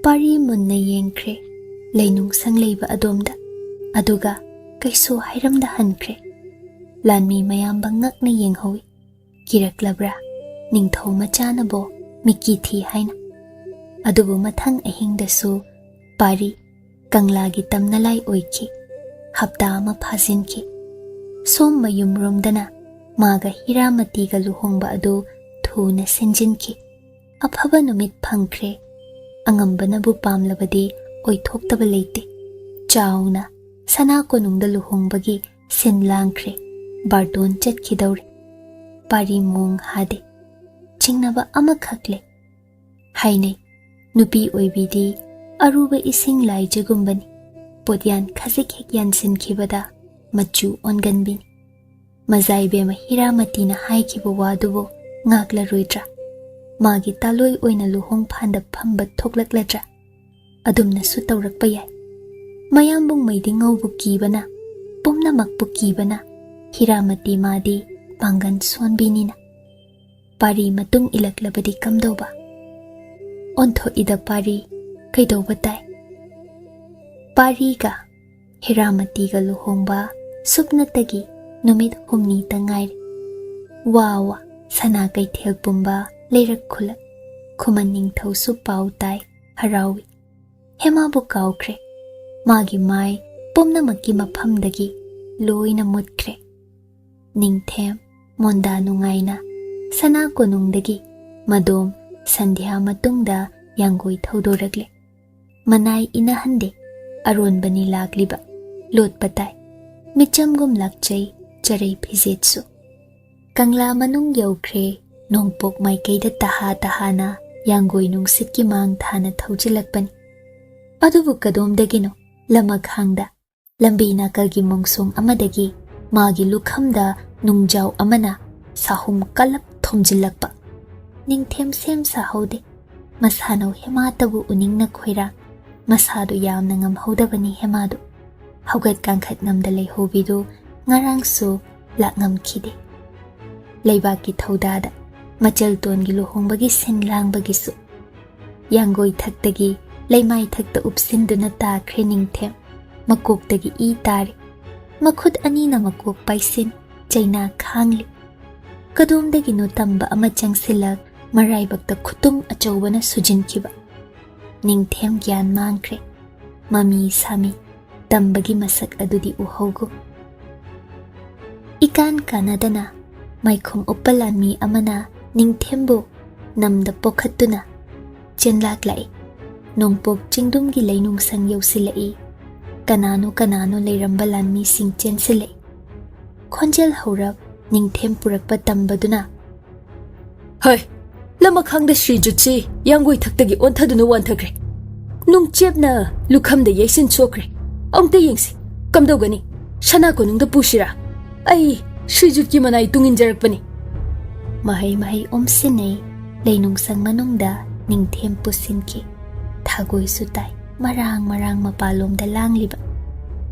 pari munna yengkre leinung sangleiba adomda aduga kaiso hairamda hankre lanmi mayam bangak na yenghowi kiraklabra ningthau machana bo miki thi haina adubu mathang ahingdasu pari kanglagi tamnalai oiki hapta ama phasinki som mayum romdana maga hiramati ga luhongba adu thuna senjinki aphaba numit phangkre angambana bu pamlabadi oithoktab leite chauna sana konungda luhongbagi sinlangkre barton chatkhidawre pari mong hade chingnaba amakhakle hainai nupi oibidi aruba ising lai jagumbani podyan khajik hekyan sinkhibada machu onganbin mazaibe mahiramati na haikiba wadubo ngakla roidra magi taloi oina luhong phanda phamba thoklakladra adumna su tawrakpa yai mayambung maidi ngaubu kibana pumna makpu kibana hiramati madi pangan sonbinina pari matung ilaklabadi kamdoba ontho ida pari kaidoba tai pari ga hiramati ga luhongba supnatagi numit humni tangai wawa sana kaithel pumba leirak khulak Khuman ningthau su pau tai harawi hema bu kaukre magi mai pumna makki maphamdagi loina mutkre ningthem monda nungaina sana konungdagi madom sandhya matungda yangoi thaudoragle manai inahande aronbani lakliba lotpatai michamgum lakchai charai phijetsu kangla manung yaukre nongpok maikaida tahana yangoi nungsit ki mang thana thaujilakpani adubu kadomdagino lamakhangda lambi nakalgi mongsong amadagi magi lukhamda nungjau amana sahum kalap thomjilakpa ningthem sem sahaude masano hematabu uningna khoira masado yamna ngamhodabani hemadu haugat kangkhat ngamda leihobidu ngarangsu lakngamkhide leibaki thaudada machal tongi luhongbagi sinlangbagisu yangoi thaktagi leimai thakta upsinduna takhre ningthem makoktagi I tare makhut anina makok paisin chaina khangli kadomdagi no tamba ama changsilak maraibakta khutung achobana sujinkiba ningthem gyan mangkre mami sami tambagi masak adudi uhaugo ikan kanadana maikhom uppalanmi amana ningthembo namda pokhatuna chenlak lai nongpok chingdumgi leinung sang yausilai kanano leiramba lanmi sing chensilai khonjel haurab ningthem purakpa tambaduna hai Lamakhangda Shrijutsi Yangoi Taktagi Ontaduna Wantagre Nung Chepna Lukhamda Yasin Chokre Amta Yingsi Kamdogani Shana Konungda Pushira Ai Shrijutki Manai Tunginjarakpani Mahai Omsinay Lainung Sang Manungda Ningthem Pusinki Thagoi Sutai Marang Mapalom da Langliba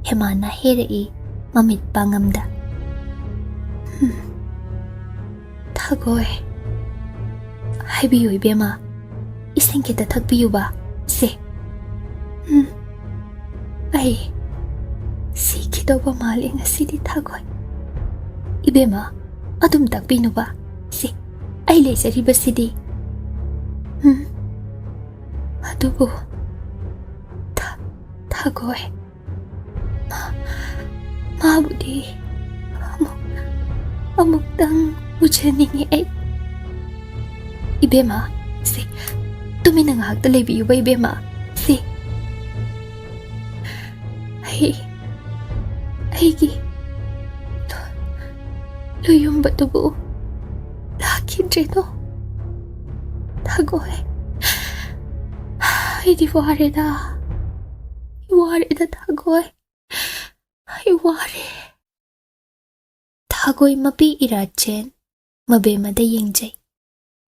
Hemana Herei Mamit Pangamda Thagoi Haibiyo Ibema Ising kita thagbiyo ba Se Ai Si kidaw ba mali nga sidi Thagoi Ibema Adum takbino ba Se Ay lesari ba sidi Adugo Thagoi Mabudi Amukdang Ujaningi ay Ibema Si Tuminangahag talabiyo ba Ibema Si Ay Luyong ba ito buo Laki dito Thagoi Ay diware da Thagoi Ay ware Thagoi mapi irachen Mabe mada yengjay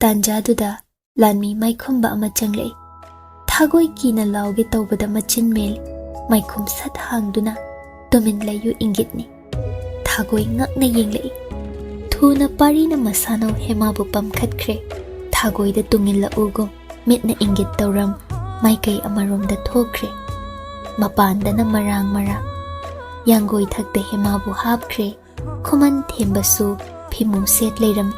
Tanjaduda Lanmi Yaikhom ba ama changlay Thagoi kina lauge tawbada machin mel Yaikhom sat hangduna Tumin layu ingitni Thagoi ngak na yenglay Thuna pari na masanaw hemabu pamkhatkre Thagoi da tungin laugom Mit na ingit tawram Maikay amarom da thokre Mapanda na marang Yanggoi thakda hemabu hapkre Khuman thembasu Phimu set layram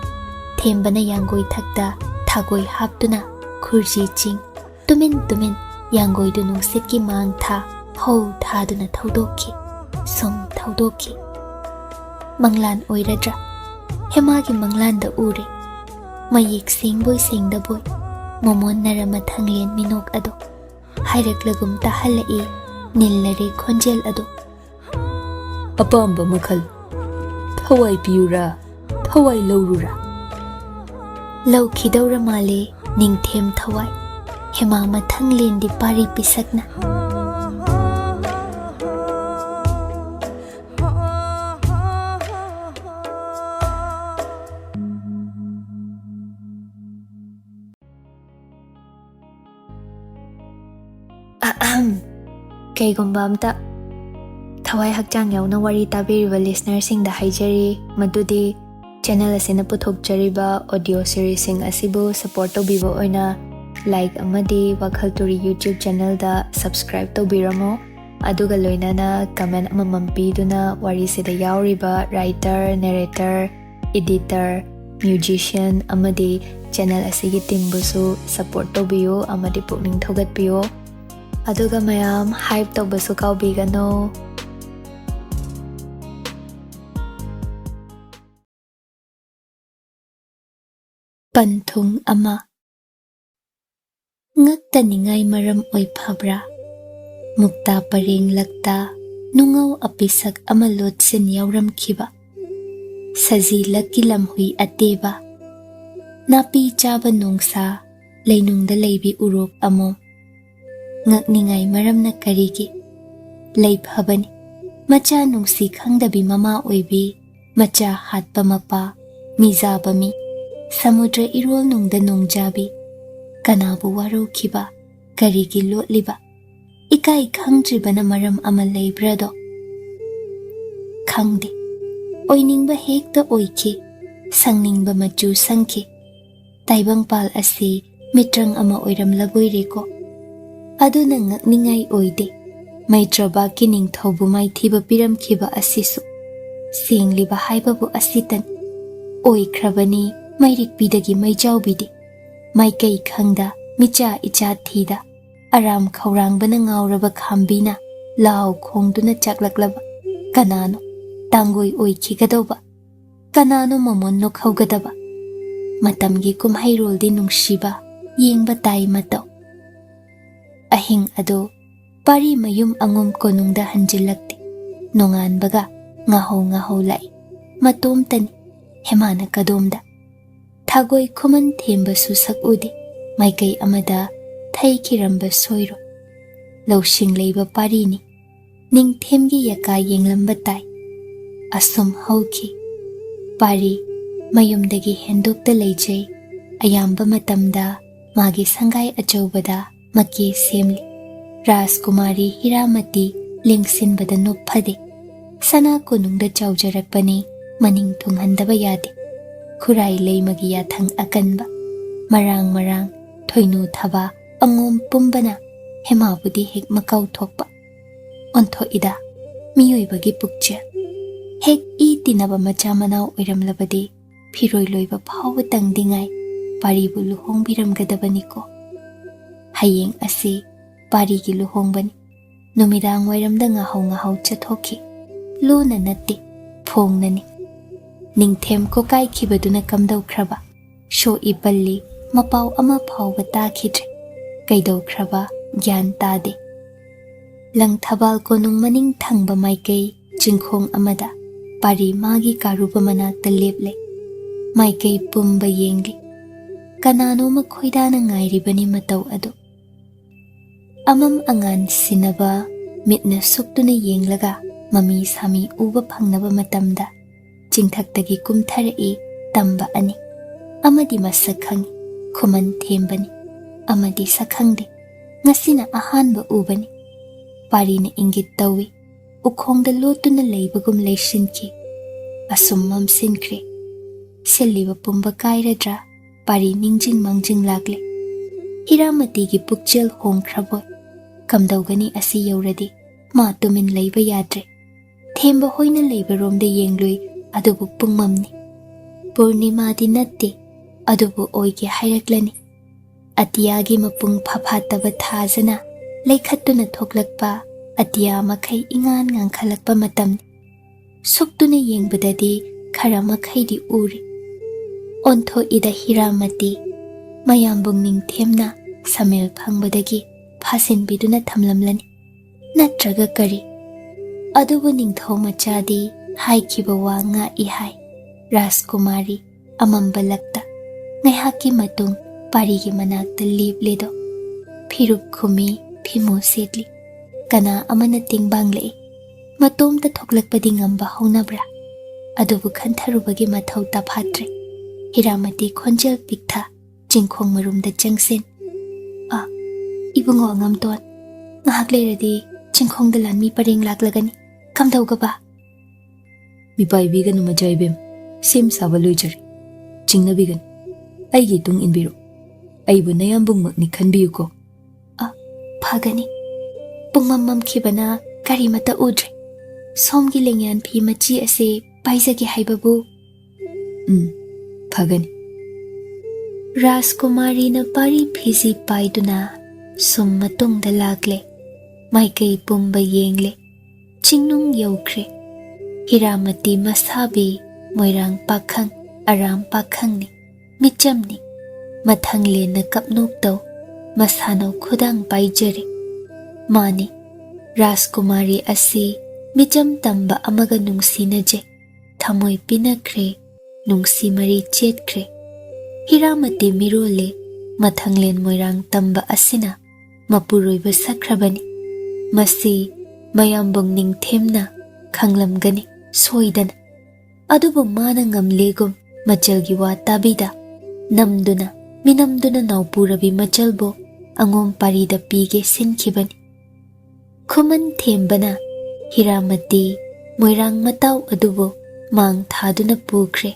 Themba na yanggoi thakda Thagoi haptuna Khurji ching Tumin Yanggoi du nungsit ki mang tha Hou thaduna thaudoki Song thaudoki Manglan oiradra Hema ki manglan da ure Mayik sing boy Momon narama thanglien minok ado Hairak tahalai Nillare khonjel ado Apamba Makhol Thawai piyura Thawai laurura Lau khidawra male Ningthem thawai Hema mathanglien di pari pisakna Kaygumba amta Thawai hakjang yauna wari tabiriba listener sing da haijari madudi channel asina puthokjariba audio series sing asibu support tobibo oina like amadi WakhaL Turi YouTube channel da subscribe tobiramo aduga loinana comment amamam piduna wari sida yauriba writer narrator editor musician amadi channel asigi team busu support tobiyo amadi pukning thogatpiyo Aduga mayam hype tawbasu kaubigano Pangthung ama Ngakta ningay maram oy phabra Mukta paring lakta Nungaw apisak amalot sin yawram kiba Sajilak kilamhui ateba Napi chaba nungsa Laynungda laybi urok amo Ngak ningay maram na karigi Lay phabani Macha nungsi khangdabi mama oibi Macha hatpa mapa Mizabami Samudra irol nungda nungjabi Kanabu waro kiba Karigi lotliba Ikai khangtriba na maram amal laybrado Khangde Oiningba hekta oiki Sangningba machu sangki Taibang pal asi Mitrang ama oiram laboyreko Aduna ngakningay oide Maitraba kining thobu maithiba piram kiba asisu Singliba haibabu asitan Oikrabani Mairik bidagi maijawbidi Maikay khangda Micha icha thida Aram khawrang bana ngawraba khambina Lao khongduna chaklaklaba Kanano Tangoy oikhigadawba Kanano mamon no khawgadaba Matamgi kumhayrol di nungshiba Yengba tay mataw Ahing ado Pari mayum angum konungda hanjilakti Nongan baga Ngaho lai Matom tani Hemana kadomda Thagoi Khuman themba su sak udi maikai amada thai kiramba soiro lawsing leiba pari ni Ningthemgi yaka yenglamba tai asum hauki pari mayumdagi hendokta leijai ayamba matamda magi sangai achaubada maki semli Rajkumari Hiramati lingsinbada nophade sana konungda chaujarakpani maning thunghandaba yade Khurai leimagi yathang akanba marang thoinu thaba angom pumbana hemabudi hek makau thokpa ontho ida miyoibagi pukche hek I tinaba macha manau oiramlabadi phiroi loiba phawa tangdingai paribu luhongbiramgadabani ko hayeng asi parigi luhongbani numidang wairamda ngahau chathoki luna natti phongnani Ningthem ko kai khibaduna kamdau khraba sho ipalli mapau ama phawba ta khidre kaidau khraba gyan tade lang thabal ko nung maning thangba maikai jingkhong amada pari magi karuba manakta leple maikai pumba yengli kanano makhoidana ngairibani matau adu amam angan sinaba mitna suktuna yenglaga mami sami uba phangnaba matamda chingthaktagi kumtharai tamba ani amadi masakhangi Khuman thembani amadi sakhangde ngasina ahanba ubani parina ingit tawi ukhongda lotuna leibagum leishinki asumam sinkre selliba pumba kairadra pari ningjing mangjing lagle Hiramati gi pukchel hongkhraboy kamdaugani asi yauradi ma tumin leiba yadre themba hoina leiba romda yenglui adubu pungmamni Purnima di natte adubu oige hairaklani atiyagi mapung phaphataba thajana leikhattuna thoklakpa atiya makhai ingan ngangkhalakpa matamni suktuna yengbadadi khara makhai di uri ontho ida Hiramati mayambung Ningthemna samel phangbadagi phasin biduna thamlamlani natraga kari adubu ningthau machadi haikhiba wa nga ihai Rajkumari amambalakta ngaihaki matung parigi manakta libledo phirup khumi phimu setli kana amana tingbang lei matomta thoklakpadi ngamba haunabra adubu khantharubagi mathau taphatre Hiramati khonjel piktha jingkhong marumda jangsen ibungo ngamton ngahak leiradi jingkhong dalan mi pareng laklagani kamdaugaba Mipai bigan majaibem sim sabalujari chingna bigan aigi tung inbiru aibu nayambung makni khanbiyu ko phagani pungmam khibana kari mata udre somgi lengyan phi machi ase paisagi haibabu phagani Rajkumari na pari phisi paiduna sum matungda lagle maikai pumba yengle chingnung yaukhre Hiramati masabi moirang pakhang aram pakhangni michamni mathangle na kapnuk taw masano khudang paijari mani Rajkumari asi micham tamba amaga nungsinaje thamoi pinakre nungsi mari chetkre Hiramati mirole mathanglen moirang tamba asina mapuroiba sakhrabani masi mayambong Ningthemna khanglamgani soidana adubu mana ngamlegum machalgi wa tabida namduna minamduna naupurabi machalbo angom parida pige sinkhibani Khuman thembana Hiramati moirang matau adubu mang thaduna pukre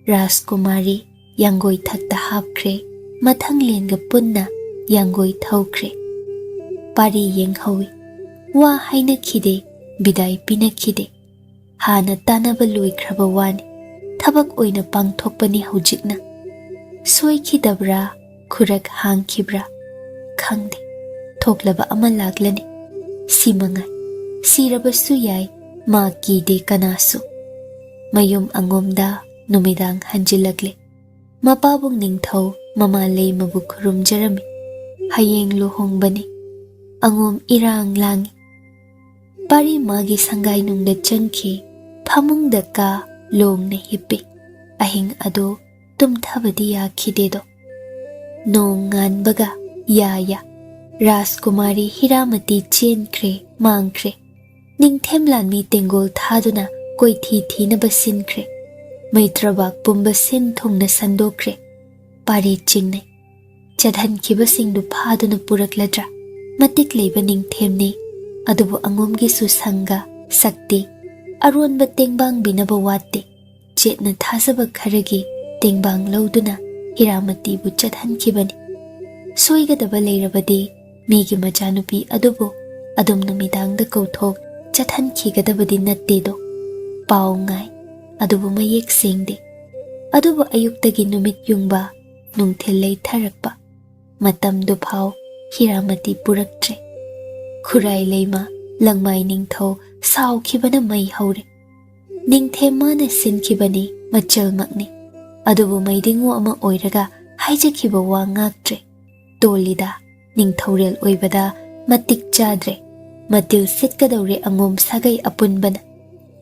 Rajkumari yangoi thakta hapkre mathanglenga punna yangoi thaukre pari yenghawi wa haina khide bidai pina khide hana tanaba loikraba wani thabak oina pangthokpani hojikna soikhidabra khurak hangkhibra khangde thoklaba ama laglani simangai sirabasu yai ma kide kanasu mayum angomda numidang hanjilagle mapabung ningthau mama leimabu khurumjarami hayeng luhongbani angom irang langi pari magi sangai nungda changki phamungda ka longna hippi ahing ado tumthabadi yakhidedо. Nong nganbaga ya Rajkumari Hiramati chenkre mangkre. Ningthemlanmi tengol thaduna koithi thinaba sinkre. Maitrabak pumba sin thongna sandokre. Pari chingnai. Chadhankhiba singdu phaduna purakladra. Matik leiba ningthemni. Adubu angomgi susanga sakti. Aronba tengbang binaba watte. Chetna thasaba kharagi tengbang lauduna Hiramati bu chadhankhibani. Soigadaba leirabadi migi majanupi adubu adum numidangda kauthok chadhankhigadabi nattedo. Pau ngai adubu mayek sengde. Adubu ayuktagi numit yungba nungthil leitharakpa. Matamdu phau Hiramati puraktre. Khurai leima langmai ningthau saukhibana mai haure. Ningthemana sinkhibani machalmakni. Adubu maidingu ama oiraga haijakhiba wa ngaktre. Tolida ningthaurel oibada matik chadre. Matil sitkadaure angom sagai apunbana.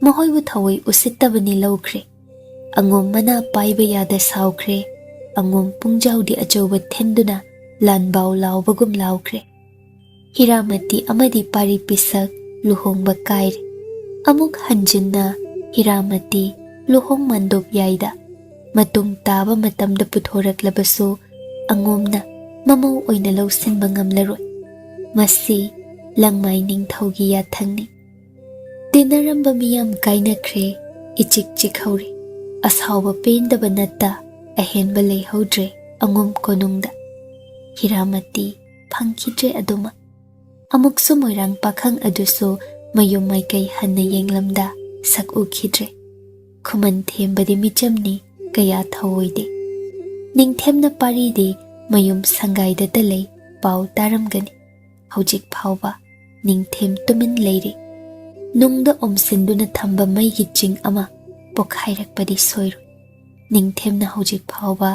Mahoibu thawai usittabani laukre. Angom mana paiba yada saukre. Angom pungjaudi achauba thenduna lanbau laubagum laukre. Hiramati amadi pari pisak luhongba kaire. Amuk hanjinna Hiramati luhong mandop yaida. Matung taba matamda puthoraklabasu angomna mamau oina lausinba ngamlaroi. Masi langmai ningthaugi yathangni. Tinaramba miyam kainakre ichik chikhauri. Ashauba pendaba natta ahenba leihaudre angom konungda. Hiramati phangkhidre aduma. Amuksu moirang pakhang adusu mayum maikai hanna yenglamda sak ukhidre. Khuman thembadi michamni kaya thawoide. Ningthemna paride mayum sangaida talei pau taramgani. Haujik phauba ningthem tumin leire. Nungda omsinduna thamba maigi ching ama pokhairakpadi soiru. Ningthemna haujik phauba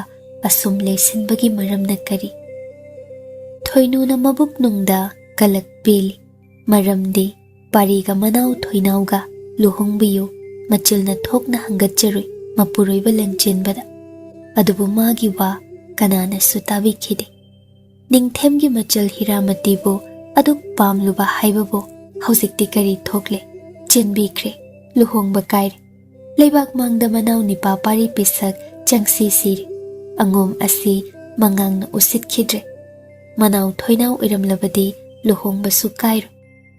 asum leisinbagi maramna kari. Thoinuna mabuk nungda kalak peli. Maramdi pariga manau thoinauga luhongbiyu machilna thokna hangatcharui mapuroiba Lanchenbada. Adubu magi wa kanana sutabi khide. Ningthemgi machal Hiramatibu aduk pamluba haibabu haujikti kari thokle chenbikre luhongba kaire. Leibak mangda manau nipa pari pisak changsi siri. Angom asi mangangna usit khidre. Manau thoinau iramlabadi luhongba su kairo.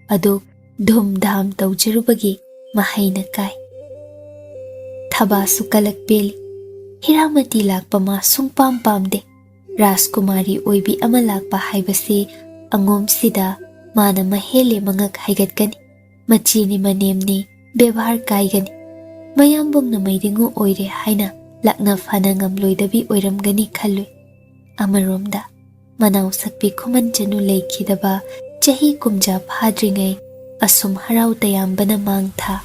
Aduk dhum dham taujarubagi mahaina kai. Thaba su kalak peli. Hiramati lakpa ma sungpam pamde. Rajkumari oibi ama lakpa haibasi angom sida mana mahele mangak haigatgani. Machini manemni bebhar kaigani. Mayambong na maidingu oire haina lakna fana ngamloidabi oiramgani khalui. Amaromda manau sakpi Khuman Chanu leikhidaba chahi kumja phadringai asum harau tayambana mangtha.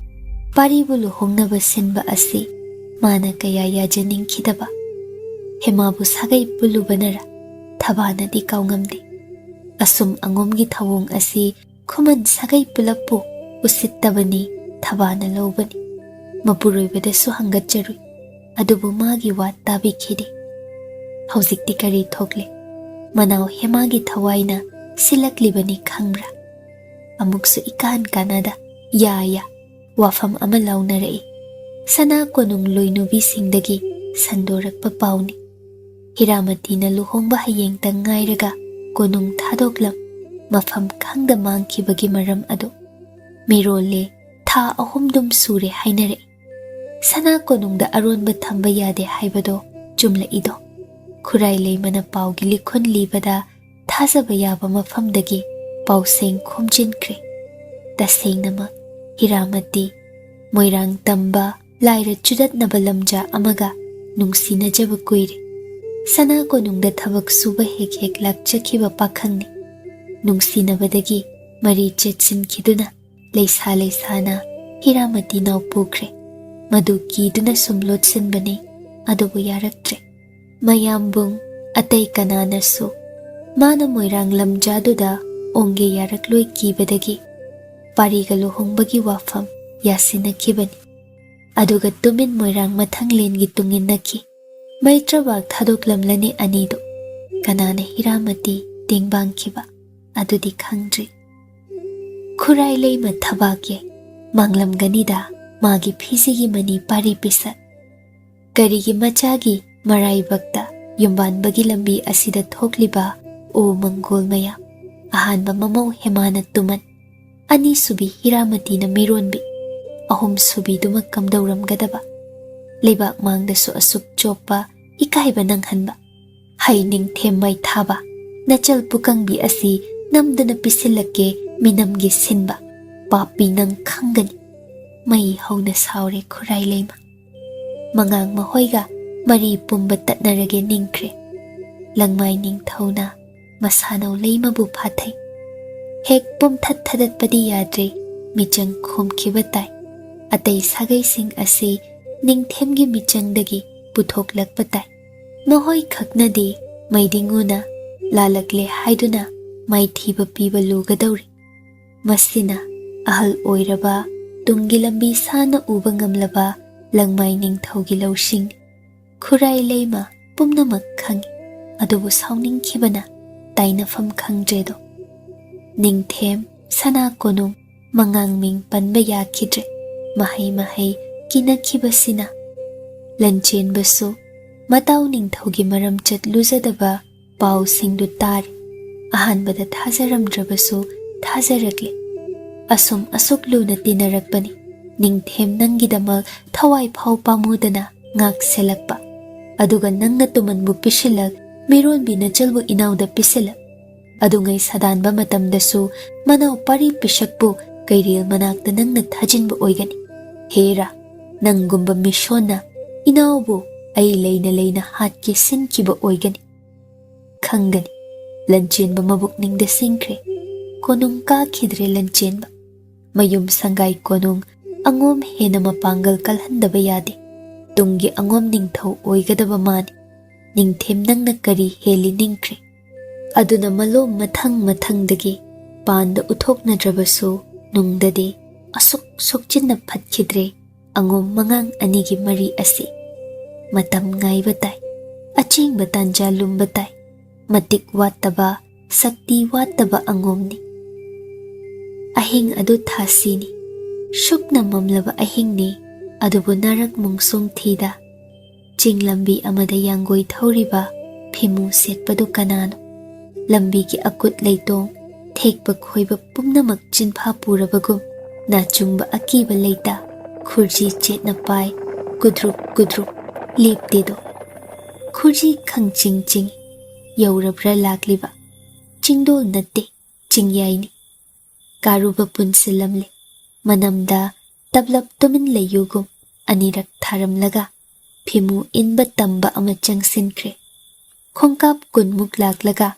Paribu luhongnaba sinba asi mana kaya yajaningkhidaba. Hemabu sagai pulubanara thabanadi kaungamdi. Asum angomgi thawong asi Khuman sagai pulapu usittabani thabana laubani. Mapuroibadasu hangatjarui. Adubu magi wat tabikhide. Haujikti kari thokle. Manau hemagi thawaina silaklibani khangbra. Amuksu ikan kanada ya wafam ama launarai. Sana konung loinubi singdagi sandorakpa pauni. Hiramati na luhongba hayeng tangairaga konung thadoklam mafam khangda mangkhibagi maram ado. Mirole tha ahumdum sure hainare. Sana konungda aronba thamba yade haibado jumla ido. Khurai leimana paugi likhon libada thazaba yaba mafamdagi pauseng khomjinkre. Tasengnama Hiramati moirang tamba laira chudatnaba lamja amaga nungsinajaba kuire. Sana konungda thabak suba hek lakchakhiba pakhangni. Nungsinabadagi mari chetsinkhiduna leisana Hiramati nau pukre. Madu kiduna sumlotsinbani adubu yaraktre. Mayambung atay kananasu mana moirang lamjaduda onge yarakloi kibadagi pariga luhongbagi wafam yasinakibani. Aduga tumin moirang mathanglengi tunginnaki. ꯃꯩꯇ꯭ꯔꯕꯥꯛ ꯊꯥꯗꯣꯛꯂꯝꯂꯅꯤ ꯑꯅꯤꯗꯨ ꯀꯅꯥꯅ ꯍꯤꯔꯥꯃꯇꯤ ꯇꯦꯡꯕꯥꯡꯈꯤꯕ ꯑꯗꯨꯗꯤ ꯈꯪꯗ꯭ꯔꯤ ꯈꯨꯔꯥꯏ ꯂꯩꯃ ꯊꯕꯥꯛ ꯌꯩ ꯃꯥꯡꯂꯝꯒꯅꯤꯗ ꯃꯥꯒꯤ ꯐꯤꯖꯤꯒꯤ ꯃꯅꯤ ꯄꯥꯔꯤ ꯄꯤꯁꯛ ꯀꯔꯤꯒꯤ ꯃꯆꯥꯒꯤ ꯃꯔꯥꯏꯕꯛꯇ ꯌꯨꯝꯕꯥꯟꯕꯒꯤ ꯂꯝꯕꯤ ꯑꯁꯤꯗ ꯊꯣꯛꯂꯤꯕ ꯎ ꯃꯪꯒꯣꯜ ꯃꯌꯥꯝ ꯑꯍꯥꯟꯕ ꯃꯃꯧ ꯍꯦꯃꯥꯅ ꯇꯨꯃꯟ ꯑꯅꯤꯁꯨꯕꯤ ꯍꯤꯔꯥꯃꯇꯤꯅ ꯃꯤꯔꯣꯟꯕꯤ ꯑꯍꯨꯝꯁꯨꯕꯤꯗꯨꯃ ꯀꯝꯗꯧꯔꯝꯒꯗꯕ ꯂꯩꯕꯥꯛ ꯃꯥꯡꯗꯁꯨ ꯑꯁꯨꯛ ꯆꯣꯞꯄ ꯏꯀꯥꯏꯕ ꯅꯪꯍꯟꯕ ꯍꯩ ꯅꯤꯡꯊꯦꯝ ꯃꯩ ꯊꯥꯕ ꯅꯆꯜ ꯄꯨꯀꯪꯕꯤ ꯑꯁꯤ ꯅꯝꯗꯨꯅ ꯄꯤꯁꯤꯜꯂꯛꯀꯦ ꯃꯤꯅꯝꯒꯤ ꯁꯤꯟꯕ ꯄꯥꯄꯤ ꯅꯪ ꯈꯪꯒꯅꯤ ꯃꯩ ꯍꯧꯅ ꯁꯥꯎꯔꯦ ꯈꯨꯔꯥꯏ ꯂꯩꯃ ꯃꯉꯥꯡ ꯃꯍꯣꯏꯒ ꯃꯔꯤ ꯄꯨꯝꯕ ꯇꯠꯅꯔꯒꯦ ꯅꯤꯡꯈ꯭ꯔꯦ ꯂꯪꯃꯥꯏ ꯅꯤꯡꯊꯧꯅ ꯃꯁꯥꯅꯧ ꯂꯩꯃꯕꯨ ꯐꯥꯊꯩ ꯍꯦꯛ ꯄꯨꯝꯊꯠ ꯊꯗꯠꯄꯗꯤ ꯌꯥꯗ꯭ꯔꯦ ꯃꯤꯆꯪ ꯈꯣꯝꯈꯤꯕ ꯇꯥꯏ ꯑꯇꯩ ꯁꯥꯒꯩꯁꯤꯡ ꯑꯁꯤ ꯅꯤꯡꯊꯦꯝꯒꯤ ꯃꯤꯆꯪꯗꯒꯤ ꯄꯨꯊꯣꯛꯂꯛꯄ ꯇꯥꯏ ꯃꯍꯣꯏ ꯈꯛꯅꯗꯤ ꯃꯩꯗꯤꯡꯉꯨꯅ ꯂꯥꯜꯂꯛꯂꯦ ꯍꯥꯏꯗꯨꯅ ꯃꯥꯏꯊꯤꯕ ꯄꯤꯕ ꯂꯨꯒꯗꯧꯔꯤ ꯃꯁꯤꯅ ꯑꯍꯜ ꯑꯣꯏꯔꯕ ꯇꯨꯡꯒꯤ ꯂꯝꯕꯤ ꯁꯥꯟꯅ ꯎꯕ ꯉꯝꯂꯕ ꯂꯪꯃꯥꯏ ꯅꯤꯡꯊꯧꯒꯤ ꯂꯧꯁꯤꯡ ꯈꯨꯔꯥꯏ ꯂꯩꯃ ꯄꯨꯝꯅꯃꯛ ꯈꯪꯏ ꯑꯗꯨꯕꯨ ꯁꯥꯎꯅꯤꯡꯈꯤꯕꯅ ꯇꯥꯏꯅꯐꯝ ꯈꯪꯗ꯭ꯔꯦꯗꯣ ꯅꯤꯡꯊꯦꯝ ꯁꯅꯥ ꯀꯣꯅꯨꯡ ꯃꯉꯥꯡ ꯃꯤꯡ ꯄꯟꯕ ꯌꯥꯈꯤꯗ꯭ꯔꯦ ꯃꯍꯩ ꯃꯍꯩ ꯀꯤꯅꯈꯤꯕꯁꯤꯅ ꯂꯟꯆꯦꯟꯕꯁꯨ ꯃꯇꯥꯎ ꯅꯤꯡꯊꯧꯒꯤ ꯃꯔꯝꯆꯠ ꯂꯨꯖꯗꯕ ꯄꯥꯎꯁꯤꯡꯗꯨ ꯇꯥꯔꯤ ꯑꯍꯥꯟꯕꯗ ꯊꯥꯖꯔꯝꯗ꯭ꯔꯕꯁꯨ ꯊꯥꯖꯔꯛꯂꯦ ꯑꯁꯨꯝ ꯑꯁꯨꯛ ꯂꯨꯅ ꯇꯤꯟꯅꯔꯛꯄꯅꯤ ꯅꯤꯡꯊꯦꯝ ꯅꯪꯒꯤꯗꯃꯛ ꯊꯋꯥꯏ ꯐꯥꯎ ꯄꯥꯝꯃꯨꯗꯅ ꯉꯥꯛ ꯁꯦꯜꯂꯛꯄ ꯑꯗꯨꯒ ꯅꯪꯅ ꯇꯨꯃꯟꯕꯨ ꯄꯤꯁꯤꯜꯂꯛ ꯃꯤꯔꯣꯟꯕꯤ ꯅꯆꯜꯕꯨ ꯏꯅꯥꯎꯗ ꯄꯤꯁꯤꯜꯂꯛ ꯑꯗꯨꯉꯩ ꯁꯥꯗꯥꯟꯕ ꯃꯇꯝꯗꯁꯨ ꯃꯅꯥꯎ ꯄꯥꯔꯤ ꯄꯤꯁꯛꯄꯨ ꯀꯩꯔꯦꯜ ꯃꯅꯥꯛꯇ ꯅꯪꯅ ꯊꯥꯖꯤꯟꯕ ꯑꯣꯏꯒꯅꯤ ꯍꯦꯔꯥ ꯅꯪꯒꯨꯝꯕ ꯃꯤꯁꯣꯟꯅ ꯏꯅꯥꯎꯕꯨ ꯑꯩ ꯂꯩꯅ ꯂꯩꯅ ꯍꯥꯠꯀꯦ ꯁꯤꯟꯈꯤꯕ ꯑꯣꯏꯒꯅꯤ ꯈꯪꯒꯅꯤ ꯂꯟꯆꯦꯟꯕ ꯃꯕꯨꯛꯅꯤꯡꯗ ꯁꯤꯡꯈ꯭ꯔꯦ ꯀꯣꯅꯨꯡ ꯀꯥꯈꯤꯗ꯭ꯔꯦ ꯂꯟꯆꯦꯟꯕ ꯃꯌꯨꯝ ꯁꯪꯒꯥꯏ ꯀꯣꯅꯨꯡ ꯑꯉꯣꯝ ꯍꯦꯟꯅ ꯃꯄꯥꯡꯒꯜ ꯀꯜꯍꯟꯗꯕ ꯌꯥꯗꯦ ꯇꯨꯡꯒꯤ ꯑꯉꯣꯝ ꯅꯤꯡꯊꯧ ꯑꯣꯏꯒꯗꯕ ꯃꯥꯅꯤ ꯅꯤꯡꯊꯦꯝ ꯅꯪꯅ ꯀꯔꯤ ꯍꯦꯜꯂꯤ ꯅꯤꯡꯈ꯭ꯔꯦ ꯑꯗꯨꯅ ꯃꯂꯣꯝ ꯃꯊꯪ ꯃꯊꯪꯗꯒꯤ ꯄꯥꯟꯗ ꯎꯠꯊꯣꯛꯅꯗ꯭ꯔꯕꯁꯨ ꯅꯨꯡꯗꯗꯤ ꯑꯁꯨꯛ ꯁꯣꯛꯆꯤꯟꯅ ꯐꯠꯈꯤꯗ꯭ꯔꯦ ꯑꯉꯣꯝ ꯃꯉꯥꯡ ꯑꯅꯤꯒꯤ ꯃꯔꯤ ꯑꯁꯤ ꯃꯇꯝ ꯉꯥꯏꯕ ꯇꯥꯏ ꯑꯆꯦꯡꯕ ꯇꯥꯟꯖꯥ ꯂꯨꯝꯕ ꯇꯥꯏ ꯃꯇꯤꯛ ꯋꯥꯠꯇꯕ ꯁꯛꯇꯤ ꯋꯥꯠꯇꯕ ꯑꯉꯣꯝꯅꯤ ꯑꯍꯤꯡ ꯑꯗꯨ ꯊꯥꯁꯤꯅꯤ ꯁꯨꯞꯅ ꯃꯝꯂꯕ ꯑꯍꯤꯡꯅꯤ ꯑꯗꯨꯕꯨ ꯅꯥꯔꯛ ꯃꯨꯡꯁꯨꯡ ꯊꯤꯗ ꯆꯤꯡ ꯂꯝꯕꯤ ꯑꯃꯗ ꯌꯥꯡꯒꯣꯏ ꯊꯧꯔꯤꯕ ꯐꯤꯃꯨ ꯁꯦꯠꯄꯗꯨ ꯀꯅꯥꯅꯣ ꯂꯝꯕꯤꯒꯤ ꯑꯀꯨꯠ ꯂꯩꯇꯣꯡ ꯊꯦꯛꯄ ꯈꯣꯏꯕ ꯄꯨꯝꯅꯃꯛ ꯆꯤꯟꯐꯥ ꯄꯨꯔꯕꯒꯨꯝ ꯅꯥꯆꯨꯡꯕ ꯑꯀꯤꯕ ꯂꯩꯇ ꯈꯨꯔꯖꯤ ꯆꯦꯠꯅ ꯄꯥꯏ ꯀꯨꯗ꯭ꯔꯨꯞ ꯀꯨꯗ꯭ꯔꯨꯞ ꯂꯦꯞꯇꯦꯗꯣ ꯈꯨꯔꯖꯤ ꯈꯪꯆꯤꯡ ꯆꯤꯡ ꯌꯧꯔꯕ꯭ꯔꯥ ꯂꯥꯛꯂꯤꯕ ꯆꯤꯡꯗꯣꯜ ꯅꯠꯇꯦ ꯆꯤꯡꯌꯥꯏꯅꯤ ꯀꯥꯔꯨꯕ ꯄꯨꯟꯁꯤꯜꯂꯝꯂꯦ ꯃꯅꯝꯗ ꯇꯞꯂꯞ ꯇꯨꯃꯤꯟ ꯂꯩꯌꯨꯒꯨꯝ ꯑꯅꯤꯔꯛ ꯊꯥꯔꯝꯂꯒ ꯐꯤꯃꯨ ꯏꯟꯕ ꯇꯝꯕ ꯑꯃ ꯆꯪꯁꯤꯟꯈ꯭ꯔꯦ ꯈꯣꯡꯀꯥꯞ ꯀꯨꯟꯃꯨꯛ ꯂꯥꯛꯂꯒ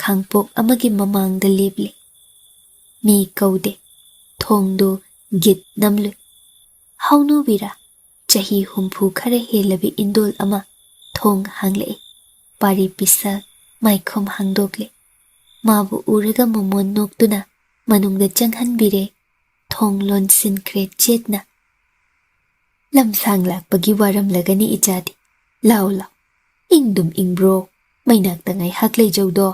ꯈꯥꯡꯄꯣꯛ ꯑꯃꯒꯤ ꯃꯃꯥꯡꯗ ꯂꯦꯞꯂꯤ ꯃꯤ ꯀꯧꯗꯦ ꯊꯣꯡꯗꯨ ꯒꯤꯠ ꯅꯝꯂꯨꯏ ꯍꯥꯎꯅꯨꯕꯤꯔꯥ ꯆꯍꯤ 60 ꯈꯔ ꯍꯦꯜꯂꯕꯤ ꯏꯟꯗꯣꯜ ꯑꯃ ꯊꯣꯡ ꯍꯥꯡꯂꯛꯏ ꯄꯥꯔꯤ ꯄꯤꯁꯛ ꯃꯥꯏꯈꯣꯝ ꯍꯥꯡꯗꯣꯛꯂꯦ ꯃꯥꯕꯨ ꯎꯔꯒ ꯃꯃꯣꯟ ꯅꯣꯛꯇꯨꯅ ꯃꯅꯨꯡꯗ ꯆꯪꯍꯟꯕꯤꯔꯦ ꯊꯣꯡ ꯂꯣꯟꯁꯤꯟꯈ꯭ꯔꯦ ꯆꯦꯠꯅ ꯂꯝꯁꯥꯡ ꯂꯥꯛꯄꯒꯤ ꯋꯥꯔꯝꯂꯒꯅꯤ ꯏꯆꯥꯗꯤ ꯂꯥꯎ ꯂꯥꯎ ꯏꯪꯗꯨꯝ ꯏꯪꯕ꯭ꯔꯣ ꯃꯩꯅꯥꯛꯇ ꯉꯥꯏꯍꯥꯛ ꯂꯩꯖꯧꯗꯣ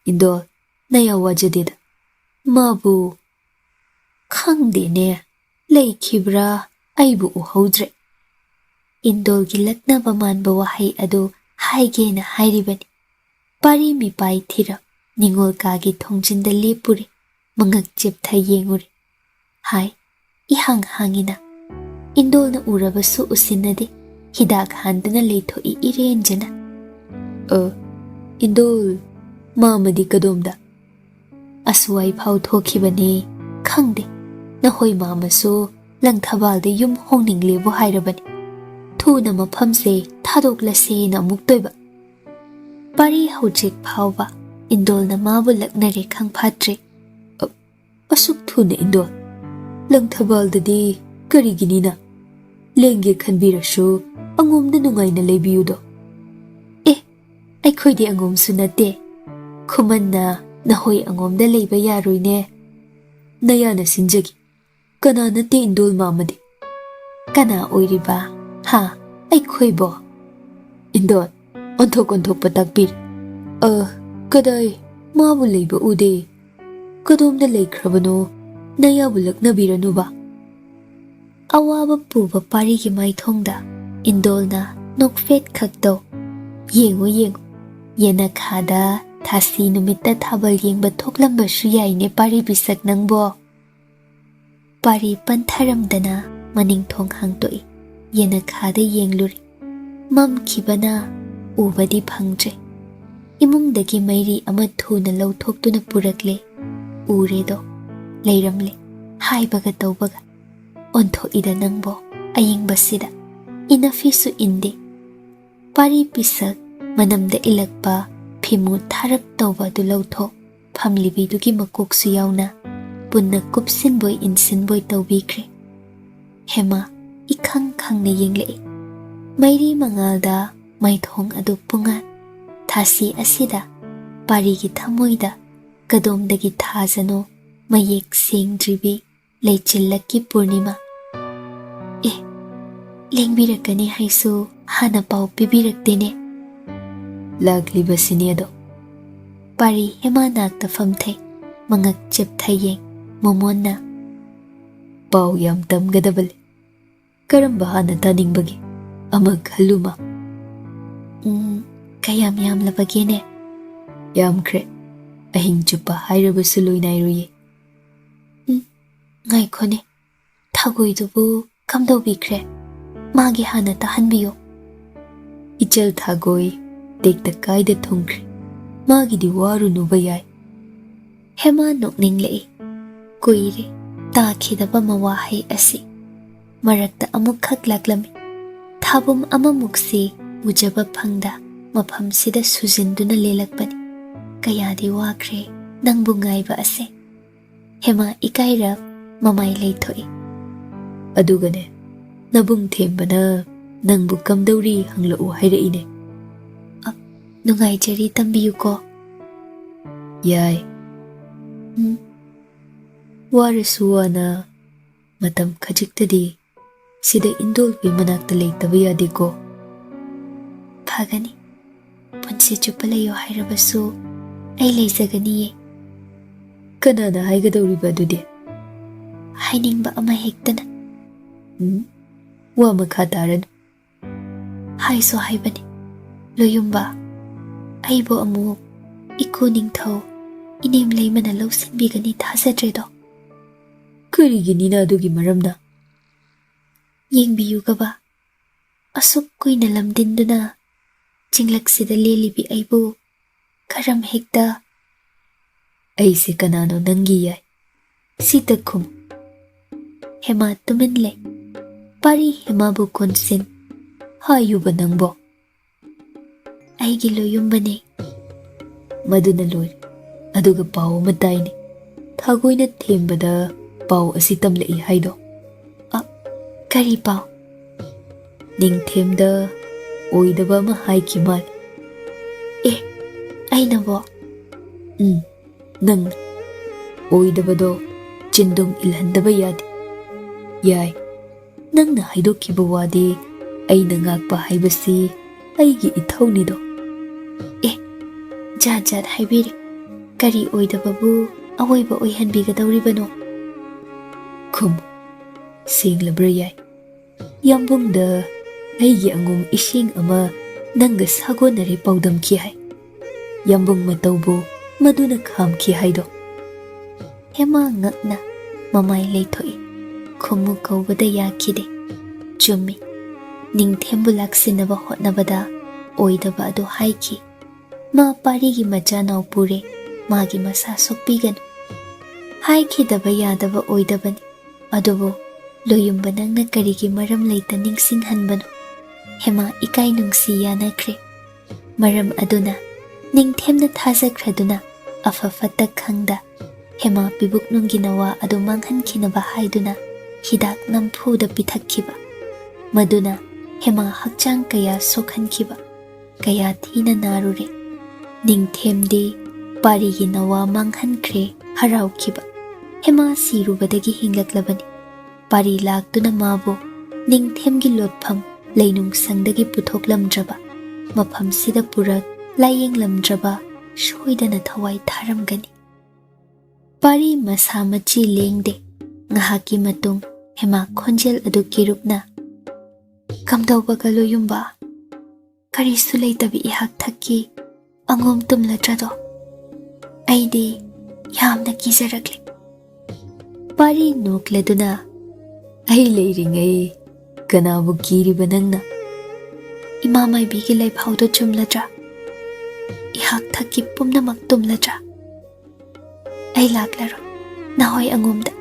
ꯏꯟꯗꯣꯜ ꯅꯌꯥ ꯋꯥꯖꯗꯦꯗ ꯃꯥꯕꯨ ꯈꯪꯗꯦꯅꯦ ꯂꯩꯈꯤꯕ꯭ꯔꯥ ꯑꯩꯕꯨ ꯎꯍꯧꯗ꯭ꯔꯦ ꯏꯟꯗꯣꯜꯒꯤ ꯂꯛꯅꯕ ꯃꯥꯟꯕ ꯋꯥꯍꯩ ꯑꯗꯨ ꯍꯥꯏꯒꯦꯅ ꯍꯥꯏꯔꯤꯕꯅꯤ ꯄꯥꯔꯤ ꯃꯤꯄꯥꯏ ꯊꯤꯔꯞ ꯅꯤꯡꯉꯣꯜ ꯀꯥꯒꯤ ꯊꯣꯡꯖꯤꯟꯗ ꯂꯦꯞꯄꯨꯔꯤ ꯃꯉꯛ ꯆꯦꯞꯊ ꯌꯦꯡꯉꯨꯔꯤ ꯍꯥꯏ ꯏꯍꯥꯡ ꯍꯥꯡꯉꯤꯅ ꯏꯟꯗꯣꯜꯅ ꯎꯔꯕꯁꯨ ꯎꯁꯤꯟꯅꯗꯦ ꯍꯤꯗꯥꯛ ꯍꯥꯟꯗꯨꯅ ꯂꯩꯊꯣꯛꯏ ꯏꯔꯦꯟꯖꯅ ꯏꯟꯗꯣꯜ ꯃꯥꯃꯗꯤ ꯀꯗꯣꯝꯗ ꯑꯁꯨꯋꯥꯏ ꯐꯥꯎ ꯊꯣꯛꯈꯤꯕꯅꯦ ꯈꯪꯗꯦ ꯅꯍꯣꯏ ꯃꯥꯃꯁꯨ ꯂꯪꯊꯕꯥꯜꯗ ꯌꯨꯝ ꯍꯣꯡꯅꯤꯡꯂꯦꯕꯨ ꯍꯥꯏꯔꯕꯅꯤ ꯊꯨꯅ ꯃꯐꯝꯁꯦ ꯊꯥꯗꯣꯛꯂꯁꯦꯅ ꯑꯃꯨꯛ ꯇꯣꯏꯕ ꯄꯥꯔꯤ ꯍꯧꯖꯤꯛ ꯐꯥꯎꯕ ꯏꯟꯗꯣꯜꯅ ꯃꯥꯕꯨ ꯂꯛꯅꯔꯦ ꯈꯪꯐꯥꯠꯇ꯭ꯔꯦ ꯑꯁꯨꯛ ꯊꯨꯅ ꯏꯟꯗꯣꯜ ꯂꯪꯊꯕꯥꯜꯗꯗꯤ ꯀꯔꯤꯒꯤꯅꯤꯅ ꯂꯦꯡꯒꯦ ꯈꯟꯕꯤꯔꯁꯨ ꯑꯉꯣꯝꯗ ꯅꯨꯡꯉꯥꯏꯅ ꯂꯩꯕꯤꯌꯨꯗꯣ ꯑꯩꯈꯣꯏꯗꯤ ꯑꯉꯣꯝꯁꯨ ꯅꯠꯇꯦ ꯈꯨꯃꯟꯅ ꯅꯍꯣꯏ ꯑꯉꯣꯝꯗ ꯂꯩꯕ ꯌꯥꯔꯣꯏꯅꯦ ꯅꯌꯥꯅ ꯁꯤꯟꯖꯒꯤ ꯀꯅꯥ ꯅꯠꯇꯦ ꯏꯟꯗꯣꯜ ꯃꯥꯃꯗꯤ ꯀꯅꯥ ꯑꯣꯏꯔꯤꯕ ꯍꯥ ꯑꯩꯈꯣꯏꯕꯣ ꯏꯟꯗꯣꯟ ꯑꯣꯟꯊꯣꯛ ꯇꯥꯛꯄꯤꯔꯦ ꯀꯗꯥꯏ ꯃꯥꯕꯨ ꯂꯩꯕ ꯎꯗꯦ ꯀꯗꯣꯝꯗ ꯂꯩꯈ꯭ꯔꯕꯅꯣ ꯅꯌꯥꯕꯨ ꯂꯛꯅꯕꯤꯔꯅꯨꯕ ꯑꯋꯥꯕ ꯄꯨꯕ ꯄꯥꯔꯤꯒꯤ ꯃꯥꯏꯊꯣꯡꯗ ꯏꯟꯗꯣꯜꯅ ꯅꯣꯛꯐꯦꯠ ꯈꯛꯇꯧ ꯌꯦꯡꯉꯨ ꯌꯦꯅꯈꯥꯗ ꯊꯥꯁꯤ ꯅꯨꯃꯤꯠꯇ ꯊꯥꯕꯜ ꯌꯦꯡꯕ ꯊꯣꯛꯂꯝꯕꯁꯨ ꯌꯥꯏꯅꯦ ꯄꯥꯔꯤ ꯄꯤꯁꯛ ꯅꯪꯕꯣ ꯄꯥꯔꯤ ꯄꯟꯊꯔꯝꯗꯅ ꯃꯅꯤꯡꯊꯣꯡ ꯍꯥꯡꯇꯣꯛꯏ ꯌꯦꯅꯈꯥꯗ ꯌꯦꯡꯂꯨꯔꯤ ꯃꯝꯈꯤꯕꯅ ꯎꯕꯗꯤ ꯐꯪꯗ꯭ꯔꯦ ꯏꯃꯨꯡꯗꯒꯤ ꯃꯩꯔꯤ ꯑꯃ ꯊꯨꯅ ꯂꯧꯊꯣꯛꯇꯨꯅ ꯄꯨꯔꯛꯂꯦ ꯎꯔꯦꯗꯣ ꯂꯩꯔꯝꯂꯦ ꯍꯥꯏꯕꯒ ꯇꯧꯕꯒ ꯑꯣꯟꯊꯣꯛꯏꯗ ꯅꯪꯕꯣ ꯑꯌꯤꯡꯕꯁꯤꯗ ꯏꯅꯐꯤꯁꯨ ꯏꯟꯗꯦ ꯄꯥꯔꯤ ꯄꯤꯁꯛ ꯃꯅꯝꯗ ꯏꯜꯂꯛꯄ ꯐꯤꯃꯨ ꯊꯥꯔꯞ ꯇꯧꯕ ꯑꯗꯨ ꯂꯧꯊꯣꯛ ꯐꯝꯂꯤꯕꯤꯗꯨꯒꯤ ꯃꯀꯣꯛꯁꯨ ꯌꯥꯎꯅ ꯄꯨꯟꯅ ꯀꯨꯞꯁꯤꯟꯕꯣꯏ ꯏꯟꯁꯤꯟꯕꯣꯏ ꯇꯧꯕꯤꯈ꯭ꯔꯦ ꯍꯦꯃꯥ ꯏꯈꯪ ꯈꯪꯅ ꯌꯦꯡꯂꯛꯏ ꯃꯩꯔꯤ ꯃꯉꯥꯜꯗ ꯃꯩꯊꯣꯡ ꯑꯗꯨ ꯄꯨꯡꯉꯥꯟ ꯊꯥꯁꯤ ꯑꯁꯤꯗ ꯄꯥꯔꯤꯒꯤ ꯊꯃꯣꯏꯗ ꯀꯗꯣꯝꯗꯒꯤ ꯊꯥꯖꯅꯣ ꯃꯌꯦꯛ ꯁꯦꯡꯗ꯭ꯔꯤꯕꯤ ꯂꯩꯆꯤꯜꯂꯛꯀꯤ ꯄꯨꯔꯅꯤꯃꯥ ꯂꯦꯡꯕꯤꯔꯛꯀꯅꯤ ꯍꯥꯏꯁꯨ ꯍꯥꯟꯅ ꯄꯥꯎ ꯄꯤꯕꯤꯔꯛꯇꯦꯅꯦ ꯂꯥꯛꯂꯤꯕꯁꯤꯅꯦ ꯑꯗꯣ ꯄꯥꯔꯤ ꯍꯦꯃꯥ ꯅꯥꯛꯇ ꯐꯝꯊꯩ ꯃꯉꯛ ꯆꯦꯞꯊꯌꯦꯡ ꯃꯣꯃꯣꯟꯅ ꯄꯥꯎ ꯌꯥꯝ ꯇꯝꯒꯗꯕ ꯂꯩ ꯀꯔꯝꯕ ꯍꯥꯟꯅ ꯇꯥꯅꯤꯡꯕꯒꯦ ꯑꯃ ꯈꯜꯂꯨꯃ ꯀꯌꯥꯝ ꯌꯥꯝꯂꯕꯒꯦꯅꯦ ꯌꯥꯝꯈ꯭ꯔꯦ ꯑꯍꯤꯡ ꯆꯨꯞꯄ ꯍꯥꯏꯔꯕꯁꯨ ꯂꯣꯏꯅꯥꯏꯔꯣꯏꯌꯦ ꯉꯥꯏꯈꯣꯅꯦ ꯊꯥꯒꯣꯏꯗꯨꯕꯨ ꯀꯝꯗꯧꯕꯤꯈ꯭ꯔꯦ ꯃꯥꯒꯤ ꯍꯥꯟꯅ ꯇꯥꯍꯟꯕꯤꯌꯣ ꯏꯆꯜ ꯊꯥꯒꯣꯏ ꯇꯦꯛꯇ ꯀꯥꯏꯗ ꯊꯨꯡꯈ꯭ꯔꯦ ꯃꯥꯒꯤꯗꯤ ꯋꯥꯔꯨꯅꯨꯕ ꯌꯥꯏ ꯍꯦꯃꯥ ꯅꯣꯛꯅꯤꯡꯂꯛꯏ ꯀꯨꯏꯔꯦ ꯇꯥꯈꯤꯗꯕ ꯃꯋꯥꯍꯩ ꯑꯁꯤ ꯃꯔꯛꯇ ꯑꯃꯨꯛꯈꯛ ꯂꯥꯛꯂꯝꯃꯤ ꯊꯥꯕꯨꯝ ꯑꯃꯃꯨꯛꯁꯤ ꯎꯖꯕ ꯐꯪꯗ ꯃꯐꯝꯁꯤꯗ ꯁꯨꯖꯤꯟꯗꯨꯅ ꯂꯦꯜꯂꯛꯄꯅꯤ ꯀꯌꯥꯗꯤ ꯋꯥꯈ꯭ꯔꯦ ꯅꯪꯕꯨ ꯉꯥꯏꯕ ꯑꯁꯦ ꯍꯦꯃꯥ ꯏꯀꯥꯏꯔꯞ ꯃꯃꯥꯏ ꯂꯩꯊꯣꯛꯏ ꯑꯗꯨꯒꯅꯦ ꯅꯕꯨꯡ ꯊꯦꯝꯕꯅ ꯅꯪꯕꯨ ꯀꯝꯗꯧꯔꯤ ꯍꯪꯂꯛꯎ ꯍꯥꯏꯔꯛꯏꯅꯦ ꯅꯨꯡꯉꯥꯏꯖꯔꯤ ꯇꯝꯕꯤꯌꯨꯀꯣ ꯌꯥꯏ ꯋꯥꯔꯁꯨ ꯋꯥꯅ ꯃꯇꯝ ꯈꯖꯤꯛꯇꯗꯤ ꯁꯤꯗ ꯏꯟꯗꯣꯜꯕꯤ ꯃꯅꯥꯛꯇ ꯂꯩꯇꯕ ꯌꯥꯗꯦꯀꯣ ꯐꯒꯅꯤ ꯄꯨꯟꯁꯤ ꯆꯨꯞꯄ ꯂꯩꯌꯣ ꯍꯥꯏꯔꯕꯁꯨ ꯑꯩ ꯂꯩꯖꯒꯅꯤꯌꯦ ꯀꯅꯥꯅ ꯍꯥꯏꯒꯗꯧꯔꯤꯕ ꯑꯗꯨꯗꯤ ꯍꯥꯏꯅꯤꯡꯕ ꯑꯃ ꯍꯦꯛꯇꯅ ꯋꯥ ꯃꯈꯥ ꯇꯥꯔꯅꯨ ꯍꯥꯏꯁꯨ ꯍꯥꯏꯕꯅꯤ ꯂꯣꯌꯨꯝꯕ ꯑꯩꯕꯨ ꯑꯃꯨꯛ ꯏꯀꯨ ꯅꯤꯡꯊꯧ ꯏꯅꯦꯝ ꯂꯩꯃꯅ ꯂꯧꯁꯤꯟꯕꯤꯒꯅꯤ ꯊꯥꯖꯗ꯭ꯔꯦꯗꯣ ꯀꯔꯤꯒꯤꯅꯤꯅ ꯑꯗꯨꯒꯤ ꯃꯔꯝꯅ ꯌꯦꯡꯕꯤꯌꯨꯒꯕ ꯑꯁꯨꯛ ꯀꯨꯏꯅ ꯂꯝꯗꯤꯟꯗꯨꯅ ꯆꯤꯡꯂꯛꯁꯤꯗ ꯂꯦꯜꯂꯤꯕꯤ ꯑꯩꯕꯨ ꯀꯔꯝ ꯍꯦꯛꯇ ꯑꯩꯁꯦ ꯀꯅꯥꯅꯣ ꯅꯪꯒꯤ ꯌꯥꯏ ꯁꯤꯇ ꯈꯨꯝ ꯍꯦꯃꯥ ꯇꯨꯃꯤꯟ ꯂꯩ ꯄꯥꯔꯤ ꯍꯦꯃꯥꯕꯨ ꯀꯣꯟꯁꯤꯟ ꯍꯥꯏꯌꯨꯕ ꯅꯪꯕꯣ ꯑꯩꯒꯤ ꯂꯣꯌꯨꯝꯕꯅꯦ ꯃꯗꯨꯅ ꯂꯣꯏꯔꯦ ꯑꯗꯨꯒ ꯄꯥꯎ ꯑꯃ ꯇꯥꯏꯅꯦ ꯊꯥꯒꯣꯏꯅ ꯊꯦꯝꯕꯗ ꯄꯥꯎ ꯑꯁꯤ ꯇꯝꯂꯛꯏ ꯍꯥꯏꯗꯣ ꯀꯔꯤ ꯄꯥꯎ ꯅꯤꯡꯊꯦꯝꯗ ꯑꯣꯏꯗꯕ ꯑꯃ ꯍꯥꯏꯈꯤ ꯃꯥꯜꯂꯦ ꯑꯩꯅꯕꯣ ꯅꯪꯅ ꯑꯣꯏꯗꯕꯗꯣ ꯆꯤꯟꯗꯨꯡ ꯏꯜꯍꯟꯗꯕ ꯌꯥꯗꯦ ꯌꯥꯏ ꯅꯪꯅ ꯍꯥꯏꯗꯣꯛꯈꯤꯕ ꯋꯥꯗꯤ ꯑꯩꯅ ꯉꯥꯛꯄ ꯍꯥꯏꯕꯁꯤ ꯑꯩꯒꯤ ꯏꯊꯧꯅꯤꯗꯣ ꯖꯥꯠ ꯖꯥꯠ ꯍꯥꯏꯕꯤꯔꯦ ꯀꯔꯤ ꯑꯣꯏꯗꯕꯕꯨ ꯑꯋꯣꯏꯕ ꯑꯣꯏꯍꯟꯕꯤꯒꯗꯧꯔꯤꯕꯅꯣ ꯈꯨꯝ ꯁꯦꯡꯂꯕ꯭ꯔꯥ ꯌꯥꯏ ꯌꯥꯝꯕꯨꯡꯗ ꯑꯩꯒꯤ ꯑꯉꯣꯝ ꯏꯁꯤꯡ ꯑꯃ ꯅꯪꯒ ꯁꯥꯒꯣꯟꯅꯔꯦ ꯄꯥꯎꯗꯝꯈꯤ ꯍꯥꯏ ꯌꯥꯝꯕꯨꯡ ꯃꯇꯧꯕꯨ ꯃꯗꯨꯅ ꯈꯥꯝꯈꯤ ꯍꯥꯏꯗꯣ ꯍꯦꯃꯥ ꯉꯛꯅ ꯃꯃꯥꯏ ꯂꯩꯊꯣꯛꯏ ꯈꯨꯝꯃꯨ ꯀꯧꯕꯗ ꯌꯥꯈꯤꯗꯦ ꯆꯨꯝꯃꯤ ꯅꯤꯡꯊꯦꯝꯕꯨ ꯂꯥꯛꯁꯤꯟꯅꯕ ꯍꯣꯠꯅꯕꯗ ꯑꯣꯏꯗꯕ ꯑꯗꯨ ꯍꯥꯏꯈꯤ ꯃꯥ ꯄꯥꯔꯤꯒꯤ ꯃꯆꯥꯅꯥꯎ ꯄꯨꯔꯦ ꯃꯥꯒꯤ ꯃꯁꯥ ꯁꯣꯛꯄꯤꯒꯅꯨ ꯍꯥꯏꯈꯤꯗꯕ ꯌꯥꯗꯕ ꯑꯣꯏꯗꯕꯅꯤ ꯑꯗꯨꯕꯨ ꯂꯣꯌꯨꯝꯕ ꯅꯪꯅ ꯀꯔꯤꯒꯤ ꯃꯔꯝ ꯂꯩꯇ ꯅꯤꯡꯁꯤꯡꯍꯟꯕꯅꯣ ꯍꯦꯃꯥ ꯏꯀꯥꯏ ꯅꯨꯡꯁꯤ ꯌꯥꯅꯈ꯭ꯔꯦ ꯃꯔꯝ ꯑꯗꯨꯅ ꯅꯤꯡꯊꯦꯝꯅ ꯊꯥꯖꯈ꯭ꯔꯗꯨꯅ ꯑꯐ ꯐꯠꯇ ꯈꯪꯗ ꯍꯦꯃꯥ ꯄꯤꯕꯨꯛꯅꯨꯡꯒꯤ ꯅꯋꯥ ꯑꯗꯨ ꯃꯥꯡꯍꯟꯈꯤꯅꯕ ꯍꯥꯏꯗꯨꯅ ꯍꯤꯗꯥꯛ ꯅꯝꯐꯨꯗ ꯄꯤꯊꯛꯈꯤꯕ ꯃꯗꯨꯅ ꯍꯦꯃꯥ ꯍꯛꯆꯥꯡ ꯀꯌꯥ ꯁꯣꯛꯍꯟꯈꯤꯕ ꯀꯌꯥ ꯊꯤꯅ ꯅꯥꯔꯨꯔꯦ ꯅꯤꯡꯊꯦꯝꯗꯤ ꯄꯥꯔꯤꯒꯤ ꯅꯋꯥ ꯃꯥꯡꯍꯟꯈ꯭ꯔꯦ ꯍꯔꯥꯎꯈꯤꯕ ꯍꯦꯃꯥ ꯁꯤꯔꯨꯕꯗꯒꯤ ꯍꯤꯡꯂꯛꯂꯕꯅꯤ ꯄꯥꯔꯤ ꯂꯥꯛꯇꯨꯅ ꯃꯥꯕꯨ ꯅꯤꯡꯊꯦꯝꯒꯤ ꯂꯣꯠꯐꯝ ꯂꯩꯅꯨꯡꯁꯪꯗꯒꯤ ꯄꯨꯊꯣꯛꯂꯝꯗ꯭ꯔꯕ ꯃꯐꯝꯁꯤꯗ ꯄꯨꯔꯛ ꯂꯥꯌꯦꯡꯂꯝꯗ꯭ꯔꯕ ꯁꯣꯏꯗꯅ ꯊꯋꯥꯏ ꯊꯥꯔꯝꯒꯅꯤ꯫ ꯄꯥꯔꯤ ꯃꯁꯥ ꯃꯆꯤ ꯂꯦꯡꯗꯦ꯫ ꯉꯥꯏꯍꯥꯛꯀꯤ ꯃꯇꯨꯡ ꯍꯦꯃꯥ ꯈꯣꯟꯖꯦꯜ ꯑꯗꯨ ꯀꯤꯔꯨꯞꯅ "ꯀꯝꯗꯧꯕꯒ ꯂꯣꯌꯨꯝꯕ? ꯀꯔꯤꯁꯨ ꯂꯩꯇꯕꯤ ꯏꯍꯥꯛ ꯊꯛꯀꯤ ꯑꯉꯣꯝ ꯇꯨꯝꯂꯗ꯭ꯔꯗꯣ? ꯑꯩꯗꯤ ꯌꯥꯝꯅ ꯀꯤꯖꯔꯛꯂꯤ." ꯄꯥꯔꯤ ꯅꯣꯛꯂꯗꯨꯅ "ꯑꯩ ꯂꯩꯔꯤꯉꯩ ꯀꯅꯥꯕꯨ ꯀꯤꯔꯤꯕ ꯅꯪꯅ? ꯏꯃꯥ ꯃꯥꯏꯕꯤꯒꯤ ꯂꯩꯐꯥꯎꯗꯣ ꯆꯨꯝꯂꯗ꯭ꯔꯥ? ꯏꯍꯥꯛ ꯊꯛꯀꯤ ꯄꯨꯝꯅꯃꯛ ꯇꯨꯝꯂꯗ꯭ꯔꯥ? ꯑꯩ ꯂꯥꯛꯂꯔꯣꯏ ꯅꯍꯣꯏ ꯑꯉꯣꯝꯗ,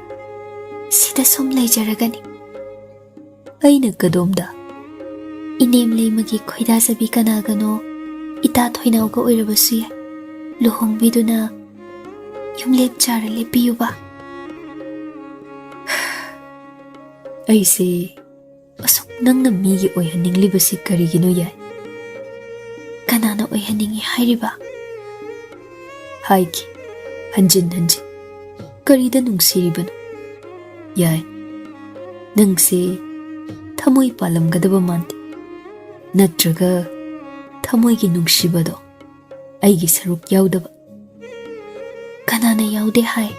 ꯁꯤꯗ ꯁꯨꯝ ꯂꯩꯖꯔꯒꯅꯤ." "ꯑꯩꯅ ꯀꯗꯣꯝꯗ?" "ꯏꯅꯦꯝ ꯂꯩꯃꯒꯤ ꯈꯣꯏꯗꯥꯖꯕꯤ ꯀꯅꯥꯒꯅꯣ ꯏꯇꯥ ꯊꯣꯏꯅꯥꯎꯒ ꯑꯣꯏꯔꯕꯁꯨ ꯌꯥꯏ, ꯂꯨꯍꯣꯡꯕꯤꯗꯨꯅ ꯌꯨꯝꯂꯦꯞ ꯆꯥꯔ ꯂꯦꯞꯄꯤꯌꯨꯕ." "ꯑꯩꯁꯦ ꯑꯁꯨꯛ ꯅꯪꯅ ꯃꯤꯒꯤ ꯑꯣꯏꯍꯟꯅꯤꯡꯂꯤꯕꯁꯤ ꯀꯔꯤꯒꯤꯅꯣ ꯌꯥꯏ?" "ꯀꯅꯥꯅ ꯑꯣꯏꯍꯟꯅꯤꯡꯉꯤ ꯍꯥꯏꯔꯤꯕ?" "ꯍꯥꯏꯈꯤ ꯍꯟꯖꯤꯟ ꯍꯟꯖꯤꯟ, ꯀꯔꯤꯗ ꯅꯨꯡꯁꯤꯔꯤꯕꯅꯣ? ꯌꯥꯏ, ꯅꯪꯁꯦ ꯊꯃꯣꯏ ꯄꯥꯜꯂꯝꯒꯗꯕ ꯃꯥꯟꯗꯦ, ꯅꯠꯇ꯭ꯔꯒ ꯊꯃꯣꯏꯒꯤ ꯅꯨꯡꯁꯤꯕꯗꯣ ꯑꯩꯒꯤ ꯁꯔꯨꯛ ꯌꯥꯎꯗꯕ." "ꯀꯅꯥꯅ ꯌꯥꯎꯗꯦ ꯍꯥꯏ?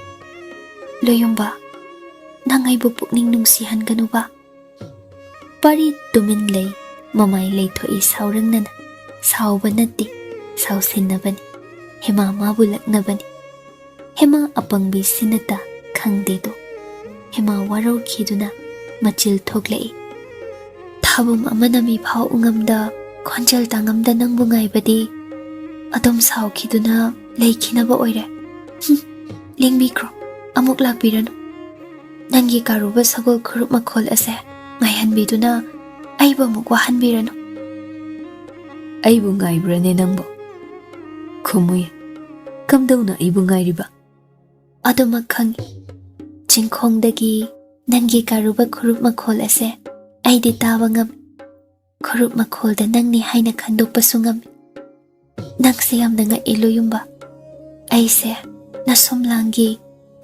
ꯂꯣꯌꯨꯝꯕ, ꯅꯪ ꯑꯩꯕꯨ ꯄꯨꯛꯅꯤꯡ ꯅꯨꯡꯁꯤꯍꯟꯒꯅꯨꯕ." ꯄꯥꯔꯤ ꯇꯨꯃꯤꯟ ꯂꯩ, ꯃꯃꯥꯏ ꯂꯩꯊꯣꯛꯏ ꯁꯥꯎꯔꯪꯅꯅ꯫ ꯁꯥꯎꯕ ꯅꯠꯇꯦ, ꯁꯥꯎꯁꯤꯟꯅꯕꯅꯤ꯫ ꯍꯦꯃꯥ ꯃꯥꯕꯨ ꯂꯛꯅꯕꯅꯤ꯫ ꯍꯦꯃꯥ ꯑꯄꯪꯕꯤ ꯁꯤꯅꯇ ꯈꯪꯗꯦꯗꯣ꯫ ꯍꯦꯃꯥ ꯋꯥꯔꯧꯈꯤꯗꯨꯅ ꯃꯆꯤꯜ ꯊꯣꯛꯂꯛꯏ꯫ "ꯊꯥꯕꯨꯝ ꯑꯃꯅ ꯃꯤꯐꯥꯎ ꯎꯉꯝꯗ ꯈꯣꯟꯖꯦꯜ ꯇꯥꯉꯝꯗ ꯅꯪꯕꯨ ꯉꯥꯏꯕꯗꯤ ꯑꯗꯨꯝ ꯁꯥꯎꯈꯤꯗꯨꯅ ꯂꯩꯈꯤꯅꯕ ꯑꯣꯏꯔꯦ꯫ ꯂꯦꯡꯕꯤꯈ꯭ꯔꯣ, ꯑꯃꯨꯛ ꯂꯥꯛꯄꯤꯔꯅꯨ꯫ ꯅꯪꯒꯤ ꯀꯥꯔꯨꯕ ꯁꯒꯣꯜ ꯈꯨꯔꯨꯞ ꯃꯈꯣꯜ ꯑꯁꯦ ꯉꯥꯏꯍꯟꯕꯤꯗꯨꯅ ꯑꯩꯕꯨ ꯑꯃꯨꯛ ꯋꯥꯍꯟꯕꯤꯔꯅꯨ." "ꯑꯩꯕꯨ ꯉꯥꯏꯕ꯭ꯔꯅꯦ ꯅꯪꯕꯣ? ꯈꯨꯝꯃꯨꯌꯦ, ꯀꯝꯗꯧꯅ ꯑꯩꯕꯨ ꯉꯥꯏꯔꯤꯕ?" "ꯑꯗꯨꯃꯛ ꯈꯪꯏ, ꯆꯤꯡꯈꯣꯡꯗꯒꯤ ꯅꯪꯒꯤ ꯀꯥꯔꯨꯕ ꯈꯨꯔꯨꯞ ꯃꯈꯣꯜ ꯑꯁꯦ ꯑꯩꯗꯤ ꯇꯥꯕ ꯉꯝꯃꯤ꯫ ꯈꯨꯔꯨꯞ ꯃꯈꯣꯜꯗ ꯅꯪꯅꯤ ꯍꯥꯏꯅ ꯈꯟꯗꯣꯛꯄꯁꯨ ꯉꯝꯃꯤ꯫ ꯅꯪꯁꯦ ꯌꯥꯝꯅ ꯉꯛꯏ ꯂꯣꯌꯨꯝꯕ꯫ ꯑꯩꯁꯦ ꯅꯁꯨꯝꯂꯥꯡꯒꯤ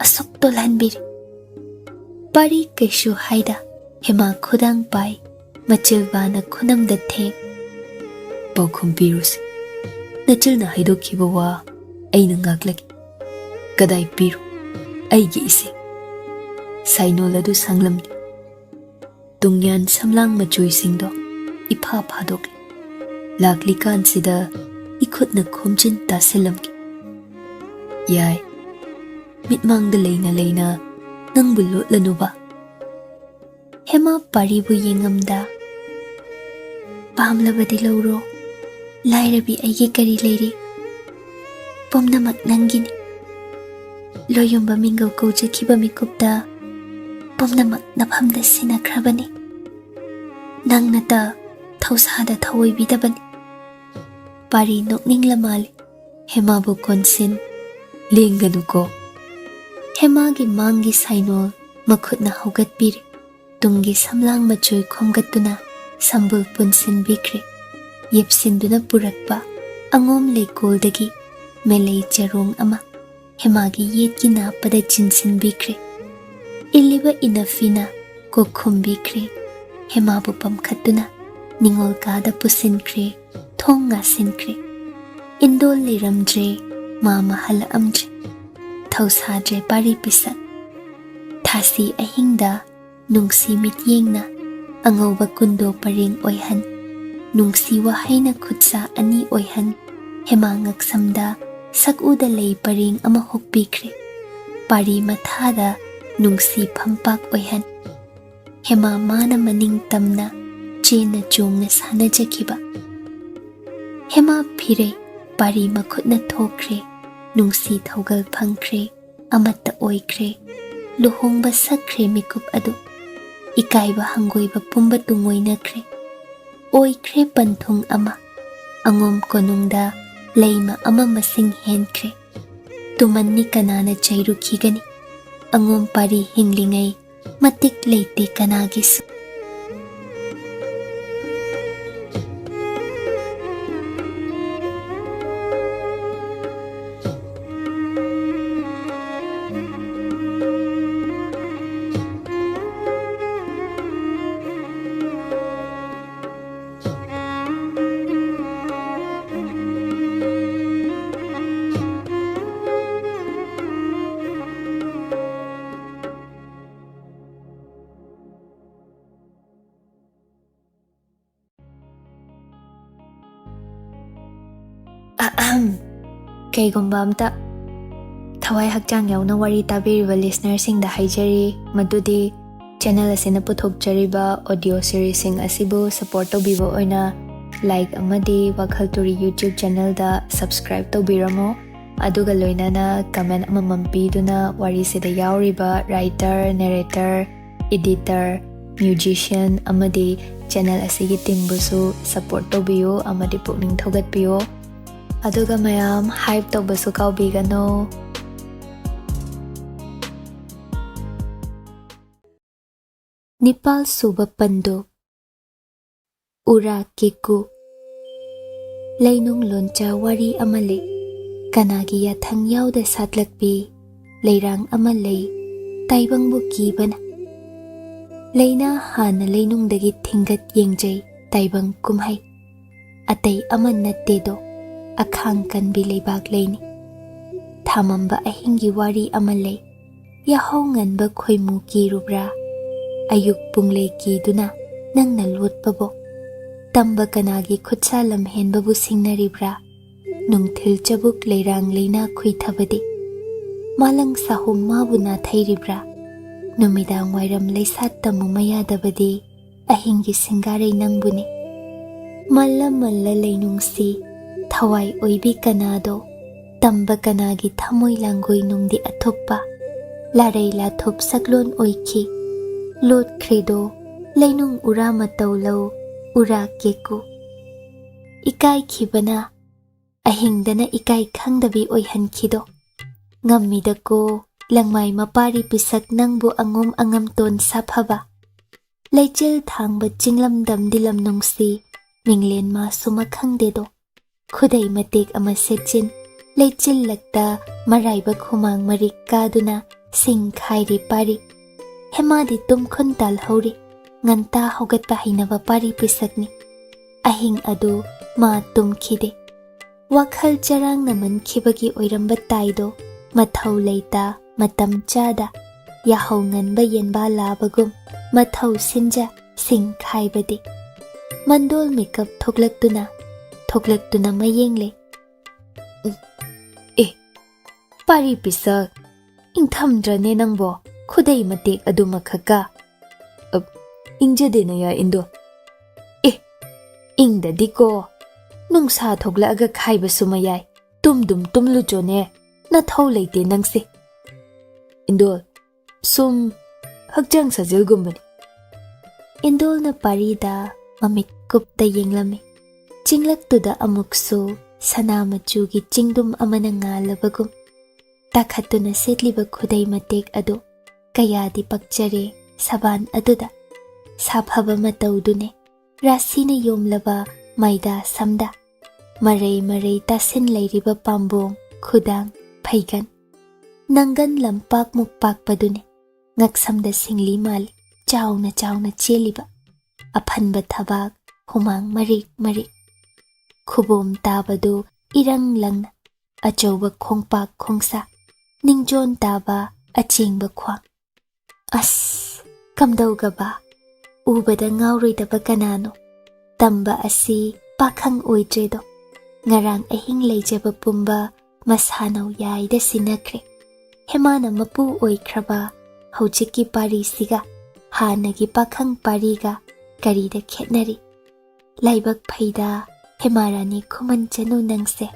ꯑꯁꯨꯛ ꯇꯣꯜꯍꯟꯕꯤꯔꯤ." ꯄꯥꯔꯤ ꯀꯩꯁꯨ ꯍꯥꯏꯗ꯫ ꯍꯦꯃꯥ ꯈꯨꯗꯥꯡ ꯄꯥꯏ, ꯃꯆꯤꯜꯕꯥꯅ ꯈꯨꯅꯝꯗ ꯊꯦꯛ꯫ "ꯄꯥꯎꯈꯨꯝ ꯄꯤꯔꯨꯁꯤ, ꯅꯆꯤꯜꯅ ꯍꯥꯏꯗꯣꯛꯈꯤꯕ ꯋꯥ ꯑꯩꯅ ꯉꯥꯛꯂꯒꯦ꯫ ꯀꯗꯥꯏ ꯄꯤꯔꯨ ꯑꯩꯒꯤ ꯏꯁꯤꯡ?" ꯁꯥꯏꯅꯣꯜ ꯑꯗꯨ ꯁꯪꯂꯝꯂꯤ꯫ ꯇꯨꯡꯌꯥꯟ ꯁꯝꯂꯥꯡ ꯃꯆꯨꯁꯤꯡꯗꯣ ꯏꯐꯥ ꯐꯥꯗꯣꯛꯂꯤ꯫ ꯂꯥꯛꯂꯤꯀꯥꯟꯁꯤꯗ ꯏꯈꯨꯠꯅ ꯈꯣꯝꯖꯤꯟ ꯇꯥꯁꯤꯜꯂꯝꯈꯤ꯫ "ꯌꯥꯏ, ꯃꯤꯠꯃꯥꯡꯗ ꯂꯩꯅ ꯂꯩꯅ ꯅꯪꯕꯨ ꯂꯣꯠꯂꯅꯨꯕ." ꯍꯦꯃꯥ ꯄꯥꯔꯤꯕꯨ ꯌꯦꯡꯉꯝꯗ "ꯄꯥꯝꯂꯕꯗꯤ ꯂꯧꯔꯣ, ꯂꯥꯏꯔꯕꯤ ꯑꯩꯒꯤ ꯀꯔꯤ ꯂꯩꯔꯤ? ꯄꯨꯝꯅꯃꯛ ꯅꯪꯒꯤꯅꯤ꯫ ꯂꯣꯌꯨꯝꯕ ꯃꯤꯡꯒꯧ ꯀꯧꯖꯈꯤꯕ ꯃꯤꯀꯨꯞꯇ ꯄꯨꯝꯅꯃꯛ ꯅꯐꯝꯗ ꯁꯤꯟꯅꯈ꯭ꯔꯕꯅꯤ꯫ ꯅꯪꯅꯇ ꯊꯧꯁꯥꯗ ꯊꯧꯑꯣꯏꯕꯤꯗꯕꯅꯤ." ꯄꯥꯔꯤ ꯅꯣꯛꯅꯤꯡꯂ ꯃꯥꯜꯂꯤ꯫ ꯍꯦꯃꯥꯕꯨ ꯀꯣꯟꯁꯤꯟ "ꯂꯦꯡꯒꯅꯨꯀꯣ." ꯍꯦꯃꯥꯒꯤ ꯃꯥꯡꯒꯤ ꯁꯥꯏꯅꯣꯜ ꯃꯈꯨꯠꯅ ꯍꯧꯒꯠꯄꯤꯔꯤ꯫ ꯇꯨꯡꯒꯤ ꯁꯝꯂꯥꯡ ꯃꯆꯣꯏ ꯈꯣꯝꯒꯠꯇꯨꯅ ꯁꯝꯕꯨꯜ ꯄꯨꯟꯁꯤꯟꯕꯤꯈ꯭ꯔꯦ꯫ ꯌꯦꯞꯁꯤꯟꯗꯨꯅ ꯄꯨꯔꯛꯄ ꯑꯉꯣꯝ ꯂꯩꯀꯣꯜꯗꯒꯤ ꯃꯦꯂꯩ ꯆꯔꯣꯡ ꯑꯃ ꯍꯦꯃꯥꯒꯤ ꯌꯦꯠꯀꯤ ꯅꯥꯞꯄꯗ ꯆꯤꯟꯁꯤꯟꯕꯤꯈ꯭ꯔꯦ꯫ ꯏꯜꯂꯤꯕ ꯏꯅꯐꯤꯅ ꯀꯣꯛ ꯈꯨꯝꯕꯤꯈ꯭ꯔꯦ꯫ ꯍꯦꯃꯥꯕꯨ ꯄꯝꯈꯠꯇꯨꯅ ꯅꯤꯡꯉꯣꯜ ꯀꯥꯗ ꯄꯨꯁꯤꯟꯈ꯭ꯔꯦ꯫ ꯊꯣꯡ ꯉꯥꯁꯤꯟꯈ꯭ꯔꯦ꯫ ꯏꯟꯗꯣꯜ ꯂꯩꯔꯝꯗ꯭ꯔꯦ, ꯃꯥꯃ ꯍꯜꯂꯛꯑꯝꯗ꯭ꯔꯦ꯫ ꯊꯧꯁꯥꯗ꯭ꯔꯦ ꯄꯥꯔꯤ ꯄꯤꯁꯛ꯫ ꯊꯥꯁꯤ ꯑꯍꯤꯡꯗ ꯅꯨꯡꯁꯤ ꯃꯤꯠꯌꯦꯡꯅ ꯑꯉꯧꯕ ꯀꯨꯟꯗꯣ ꯄꯔꯦꯡ ꯑꯣꯏꯍꯟ, ꯅꯨꯡꯁꯤ ꯋꯥꯍꯩꯅ ꯈꯨꯠꯁꯥ ꯑꯅꯤ ꯑꯣꯏꯍꯟ꯫ ꯍꯦꯃꯥ ꯉꯛꯁꯝꯗ ꯁꯛꯎꯗ ꯂꯩ ꯄꯔꯦꯡ ꯑꯃ ꯍꯨꯛꯄꯤꯈ꯭ꯔꯦ꯫ ꯄꯥꯔꯤ ꯃꯊꯥꯗ ꯅꯨꯡꯁꯤ ꯐꯝꯄꯥꯛ ꯑꯣꯏꯍꯟ꯫ ꯍꯦꯃꯥ ꯃꯥꯅ ꯃꯅꯤꯡ ꯇꯝꯅ ꯆꯦꯟꯅ ꯆꯣꯡꯅ ꯁꯥꯟꯅꯖꯈꯤꯕ꯫ ꯍꯦꯃꯥ ꯐꯤꯔꯩ, ꯄꯥꯔꯤ ꯃꯈꯨꯠꯅ ꯊꯣꯛꯈ꯭ꯔꯦ꯫ ꯅꯨꯡꯁꯤ ꯊꯧꯒꯜ ꯐꯪꯈ꯭ꯔꯦ, ꯑꯃꯠꯇ ꯑꯣꯏꯈ꯭ꯔꯦ꯫ ꯂꯨꯍꯣꯡꯕ ꯁꯛꯈ꯭ꯔꯦ ꯃꯤꯀꯨꯞ ꯑꯗꯨ꯫ ꯏꯀꯥꯏꯕ ꯍꯪꯒꯣꯏꯕ ꯄꯨꯝꯕ ꯇꯨꯡꯑꯣꯏꯅꯈ꯭ꯔꯦ꯫ ꯑꯣꯏꯈ꯭ꯔꯦ ꯄꯟꯊꯨꯡ ꯑꯃ꯫ ꯑꯉꯣꯝ ꯀꯣꯅꯨꯡꯗ ꯂꯩꯃ ꯑꯃ ꯃꯁꯤꯡ ꯍꯦꯟꯈ꯭ꯔꯦ꯫ ꯇꯨꯃꯟꯅꯤ ꯀꯅꯥꯅ ꯆꯩꯔꯨꯈꯤꯒꯅꯤ? ꯑꯉꯣꯝ ꯄꯥꯔꯤ ꯍꯤꯡꯂꯤꯉꯩ ꯃꯇꯤꯛ ꯂꯩꯇꯦ ꯀꯅꯥꯒꯤꯁꯨ꯫ Kaygumba amta thawai hakchang yauna wari tabiriba listenersingda haijari madudi channel asina puthokjariba audio series sing asibu support tawbiba oina like amadi WakhaL Turi YouTube channel da subscribe tawbiramo aduga loinana comment amamam piduna wari sida yauriba writer narrator editor musician amadi channel asigi team busu support tawbiyo amadi pukning thogatpiyo aduga mayam hype tawbasu kaubigano Nepal suba Pandup Ura Keku Lainung loncha wari amale kanagi yathang yauda satlakpi leirang amale taibang bu kibana Leina hana leinung dagi thingat yengjai taibang kumhai atay aman nattedo akhang kan bi leibak leini thamamba ahingi wari amale yahongan ba khoimu ki rubra ayuk punglei ki duna nangna lotpabo tamba kanagi khutsa lamhen babu singnaribra nungthil chabuk leirang leina khuithabadi malang sahum mabu na thairibra numidang wairam leisat tamu mayadabadi ahingi singarai nangbuni malla malla leinungsi thawai oibi kanado tamba kanagi thamoi langoi nungdi athoppa larai la thop saklon oikhi Lord Credo, Lainung Ura Mataulo, Ura Keku. Ikai Kibana, Ahingdana Ikai Kangdabi Oihan Kido. Ngamidako, Langmai Mapari Pisak Nangbu Angom Angam Ton Saphaba. Laichel Thangba Jinglam Dam Dilam Nungsi, Minglen Ma Sumakhang Dedo. Khudai Matik Amasechin, Laichel Lakta, Maraiba Khumang Marik Kaduna, Sing Khairi Pari. Hemadi tumkhon tal hori nganta hogat pa hinaba pari pisakni ahing adu ma tumkhide wakhal charang naman khibagi oiramba taido mathau leita matam chada yahongan ba yenba labagum mathau sinja sing khaibadi mandol makeup thoklaktuna mayengle pari pisak ingthamdrane nangbo Khudai matik adu makhaka ingjade na ya indo ingda diko nungsa thogla aga khaiba sumayai tumdum tumlu jone na thau leite nangse indo sum hakjang sajil gumbani indol na parida mamit kupta yenglami jinglak tuda amuksu sana machugi jingdum amana ngalabagum takhatuna setliba khudai matik adu Kaya di pagchare saban aduda saphaba mataudune rasina yomlaba maida samda marai tasin leiriba pambong khudang phaigan nangan lampak mukpak padune ngaksamda singli mali chauna cheliba aphanba thabak humang marik khubom tabadu irang langna achauba khongpak khongsa ningjon taba achingba khwang As, kamdauga ba? Ubada ngauroidaba kanano. Tamba asi pakhang oidredo. Ngarang ahing leijaba pumba masanaw yaida sinakre. Hemana mapu oikraba haujiki pari siga hanagi pakhang pariga karida khetnari. Laibak phaida hemarani Khuman Chanu nangse.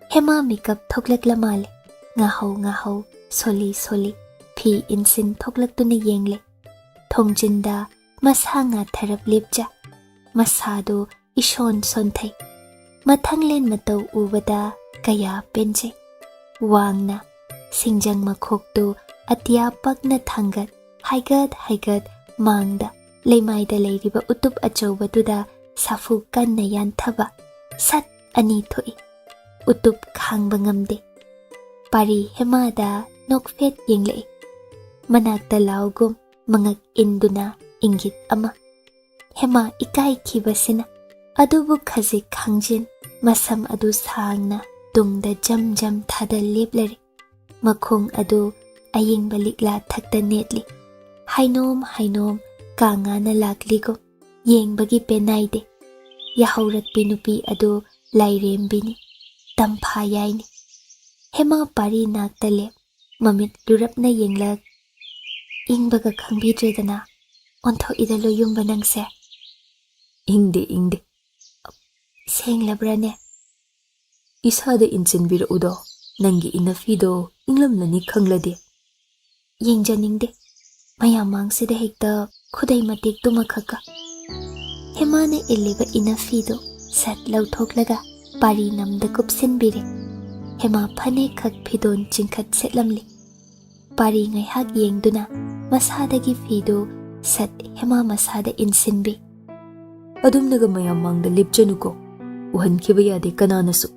Hema makeup thoklak lamale. Ngaho soli. Phi insin thoklaktuna yengle thongjinda masanga tharap lepcha masado ishon sonthai mathanglen matau ubada kaya penje wangna singjang makhokto atya pakna thangat haigat mangda leimaida leiriba utup achaubaduda safu kanna yanthaba sat ani thoi utup khangba ngamde pari hemada nokfet yengle Manakta laugum mangag induna ingit ama. Hema ikai kibasina. Adubu khazik khangjin masam adu sangna tungda jam thada leplari. Makhong adu aying balikla thakta netli. Hainom kanga na lakligo yeng bagi penaide. Yahaurat pinupi adu lairem bini. Tamfayai ni. Hema pari nakta lep, mamit lurapna yenglak. Ingbaga khangbidredana, onthok ida loyumba nangse. Ingde. Senglabrane. Isada insinbiraudo, nangi inafido, inglamlani khanglade. Yengjaningde. Mayamang hekta khudai matik tumakhaka. Hemana illiba inafido sat lauthoklaga pari namda kupsinbire. Hema phane khak phidon chingkhat setlamli. Pari ngaihak yengduna masadagi fido sat hema masada insinbi. Adumnaga mayamangda lipjanuko, uhankiba yade kananasu.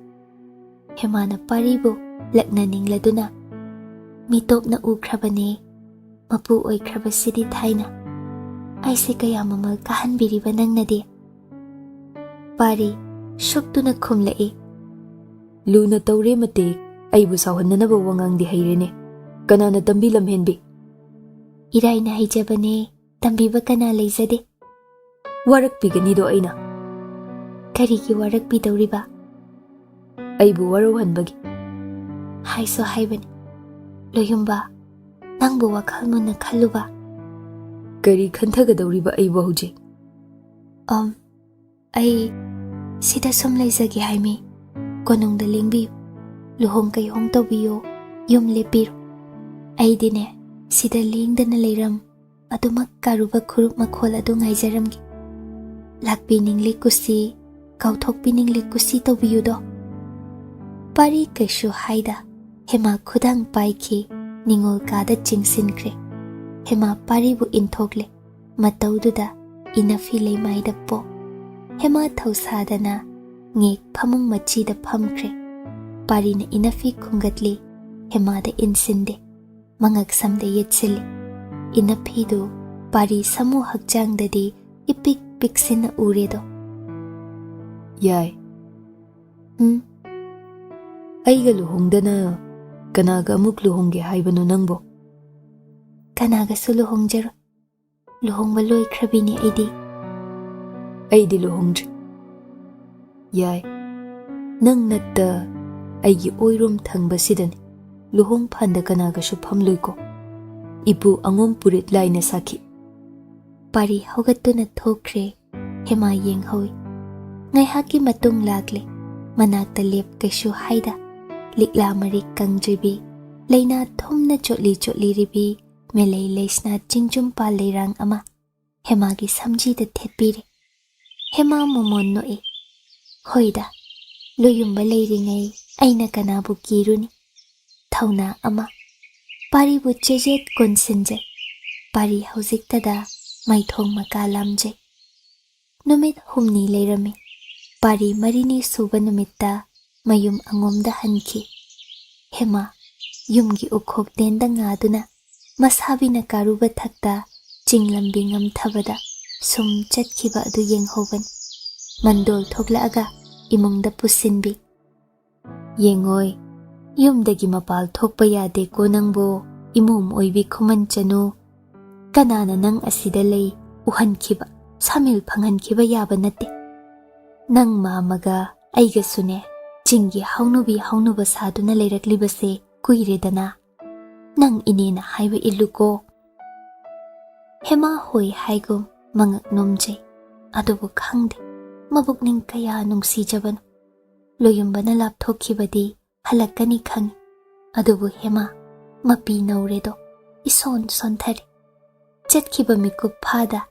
Hemana paribo lakna ningladuna. Mitopna ukhrabane, mapu oikrabasidi thaina. Aise kaya mamal kahanbiriba nangnade. Pari shuktuna khumlae. Luna taure mate, aibu sawhannanaba wangangdi hairene. Kanana tambi lamhenbi. Iraina haijabane, tambiba kana leizade. Warak piganido aina. Karigi warak pidawriba. Aibu warawanbagi. Haiso haibani. Loyumba, nangbu wakhal munna khalluba. Kari khanthagadawriba aibu huje. Ai sida sum leizagi haimi. Konungda lingbiyo. Luhong kayhong tawbiyo. Yum lepiro. Ai dine sida lingdana leiram. Adumak karuba khurup makhol adu ngaijaramgi. Lakpiningli kusi, kauthokpiningli kusi tawbiyudo. Pari kaishu haida. Hema khudang paiki ningol kada chingsinkre. Hema paribu inthokle. Mataududa inafi leimaida po. Hema thausadana ngek phamung machida phamkre. Parina inafi khungatli. Hema da insinde. Mangak samde yetsili. Inafidu pari samu hakjangdadi ipik piksina uredo. Yai. Aiga luhongdana kanaga amuk luhongge haibano nangbo. Kanaga su luhongjaro. Luhongba loikrabini aidi. Aidi luhongdri. Yai. Nang natta aigi oirum thangba sidani. Luhong phanda kanaga su phamloiko. Ipu angom purit laina sakhi. Pari hogatuna thokre. Hema yenghoi. Ngaihaki matung lakle. Manakta lep kaishu haida. Likla marik kangdribi. Leina thumna chotli ribi. Melay leisna jingjum pa leirang ama. Hema gi samji da thetpiri. Hema momon noe. Hoida. Loyumba leiringai. Aina kanabu kiruni. Thauna ama. Pari bu chejet konsinjay. Pari hauziktada. Maithong makalamjay. Numit humni leirami. Pari marini suba numitta. Mayum angomda hanki. Hema. Yumgi ukhok tenda ngaduna. Mashabina karuba thakta. Jinglambingam thabada. Sum chatkiba adu yenghoban. Mandol thoklaaga. Imungda pusinbi. Yengoi. Yumdagi mapal thokpa yade ko nangbo. Imum oibi Khuman Chanu. Kanana nang asida lay. Uhankiba. Samil panghankiba yaba nate. Nang mamaga. Aiga sune. Jingi haunuba saduna layraklibase. Kuiredana. Nang inina haiba iluko. Hema hoi haigum mangak nomjay. Adubu khangde. Mabukning kaya nungsijabano. Loyumbana lapthokibadi halakani khangi. Adubu hema mapi nauredo. Ison sonthari. Chatkiba mikup phada.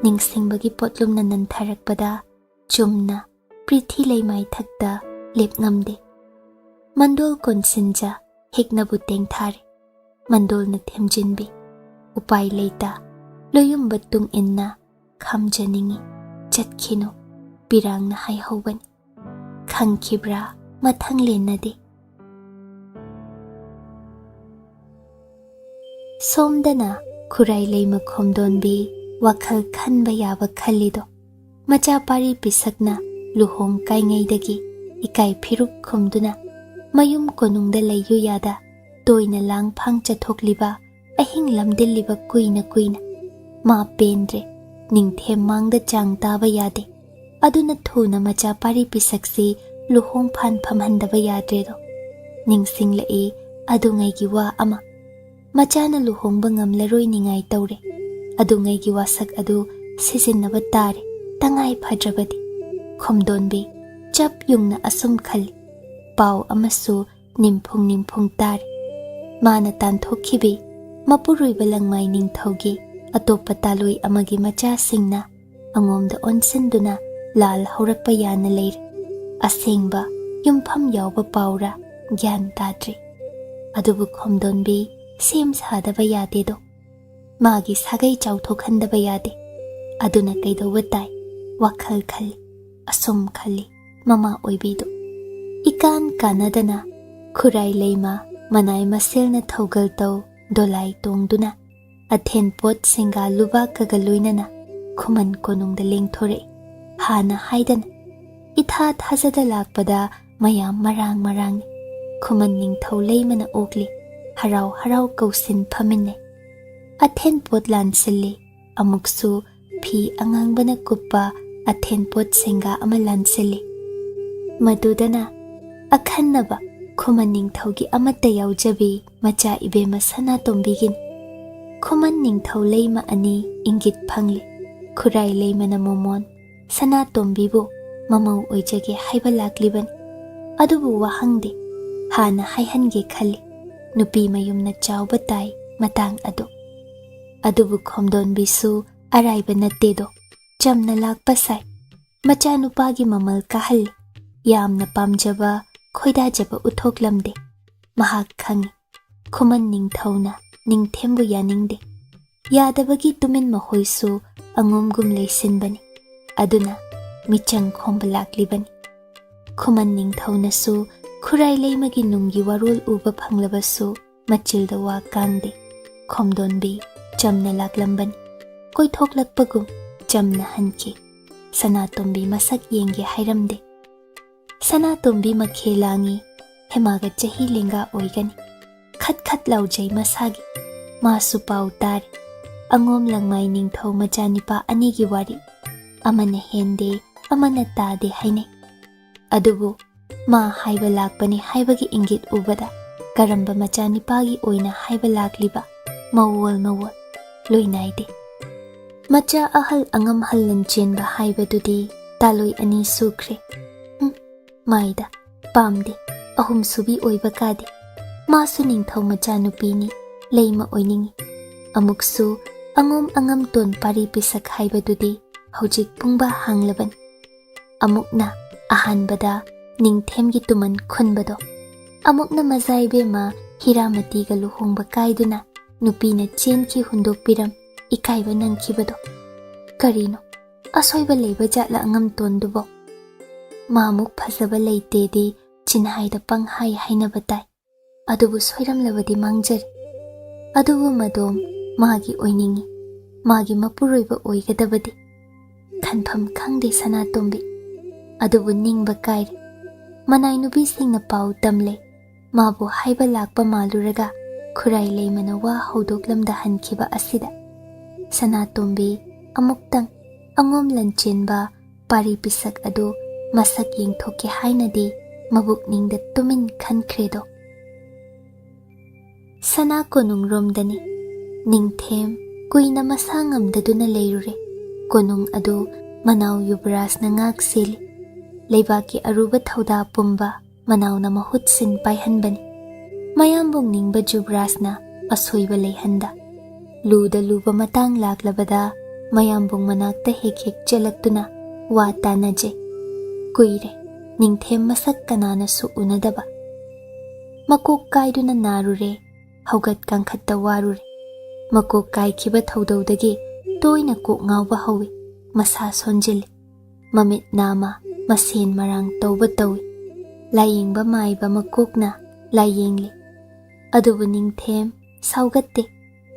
Ningthemgi potlumna nantharakpada. Chumna. Prithi leimai thakta. Lepngamde. Mandol konsinja. Hiknabu tengthari. Mandol na themjinbi. Upay leita. Loyumba tung inna. Khamjaningi. Chatkino. Pirang na haihawani. Khangkibra. Mathanglen na de. Somdana. Kuray leima khomdonbi. WakhaL khanba yaba khalido. Macha pari pisakna. Luhong kaingaidagi. Ikai phirup khomduna. Mayum konungda layu yada. Toina lang phang chathokliba. Ahing lamdilliba kuina. Ma pendre. Ningthemangda chang taba yade. Aduna thuna macha pari pisaksi luhong phan phamhandaba yadredo ningsinglai adungai gi wa ama machana luhongba ngamlaroi ningai tawre adungai gi wasak adu sijinnaba tare tangai phadrabadi khomdonbi chap yungna asum khali pau amasu nimphung tare mana tanthokhibi mapuroi balangmai ningthaugi atopa taloi amagi macha singna angomda onsinduna lal haurakpa yana leire asengba yumpham yawba paura gyan tadri adubu khomdonbi sem sadaba yade do magi sagai chauthokhandaba yade aduna kaidoba tai wakhal khali asum khali mama oibido ikan kanadana khurai leima manai maselna thogal tau dolai tongduna athen pot singa luba kagaloinana khuman konungda lengthore hana haidana itha thajada lakpada mayam marang khuman ningthau leimana okli harau kausin phaminne athen pot lansilli amuksu phi angangbana kuppa athen pot singa ama lansilli madudana akhannaba khuman ningthaugi amata yaujabi macha ibema sana tombigin khuman ningthau leima ani ingit phangli khurai leimana momon sana tombibu mamau oijage haiba lakliban adubu wahangde hana haihange khali nupi mayumna chawba tai matang adubu khomdon bisu araiba nattedo chamna lakpa sai macha nupagi mamal kahali yamna pamjaba khoidajaba uthoklamde mahak khangi khuman ningthauna ningthembu yaningde yadabagi tumin mahoisu angomgum leisinbani aduna michang khomba laklibani khuman ningthaunasu khurai leimagi nunggi warol uba phanglabasu machilda wa kangde khomdonbi chamna laklambani koithoklakpagum chamna hanki sanatombi masak yenge hairamde sanatombi makhelangi hemaga chahi lenga oigani khat laujai masagi masu pau tari angom langmai ningthau machanipa anigi wari amana hende amana tade haine adubu ma haiba lakpani haibagi ingit ubada karamba machanipagi oina haiba lakliba mawol loinaide macha ahal angam hal Lanchenba haibadudi taloi ani sukre maida pamde ahum subi oiba kade masu ningthau machanupini leima oiningi amuksu angam ton pari pisak haibadudi hojik pungba hanglaban amukna ahanbada Ningthemgi tuman khunbado amukna mazaibe ma hiramati ga luhongba kaiduna nupina chenki hundok piram ikaiba nangkhibado karino asoiba leiba jatla angam tondubo mamuk phajaba leitedi chinhaida panghai hainaba tai adubu soiramlabadi mangjari adubu madom magi oiningi magi mapuroiba oigadabadi khanpham khangde sanatombi adubu ningba kaire manai nubi singna pau tamle mabu haiba lakpa maluraga khurai leimana wa hodoklamda hankhiba asida sanatombi amuktang angom Lanchenba pari pisak adu masak yengthoke hainadi mabuk ningda tumin khankredo sana konung romdani ningthem kuina masangamdaduna leirure konung adu manau yubraj na ngak sili leibaki aruba thauda pumba manawna mahut sin paihanbani mayambong ningba jubrasna asoiba leihanda luda luba matang laklabada mayambong manakta hek chalaktuna wa tanaje kuire ningthem masak kanana su unadaba makok kaiduna narure haugat kangkhatta warure makok kaikhiba thaudawdagi toina kok ngawba hawi masa sonjili mamit nama masen marang tauba tawi layengba maiba makokna layengli adubu ningthem saugatte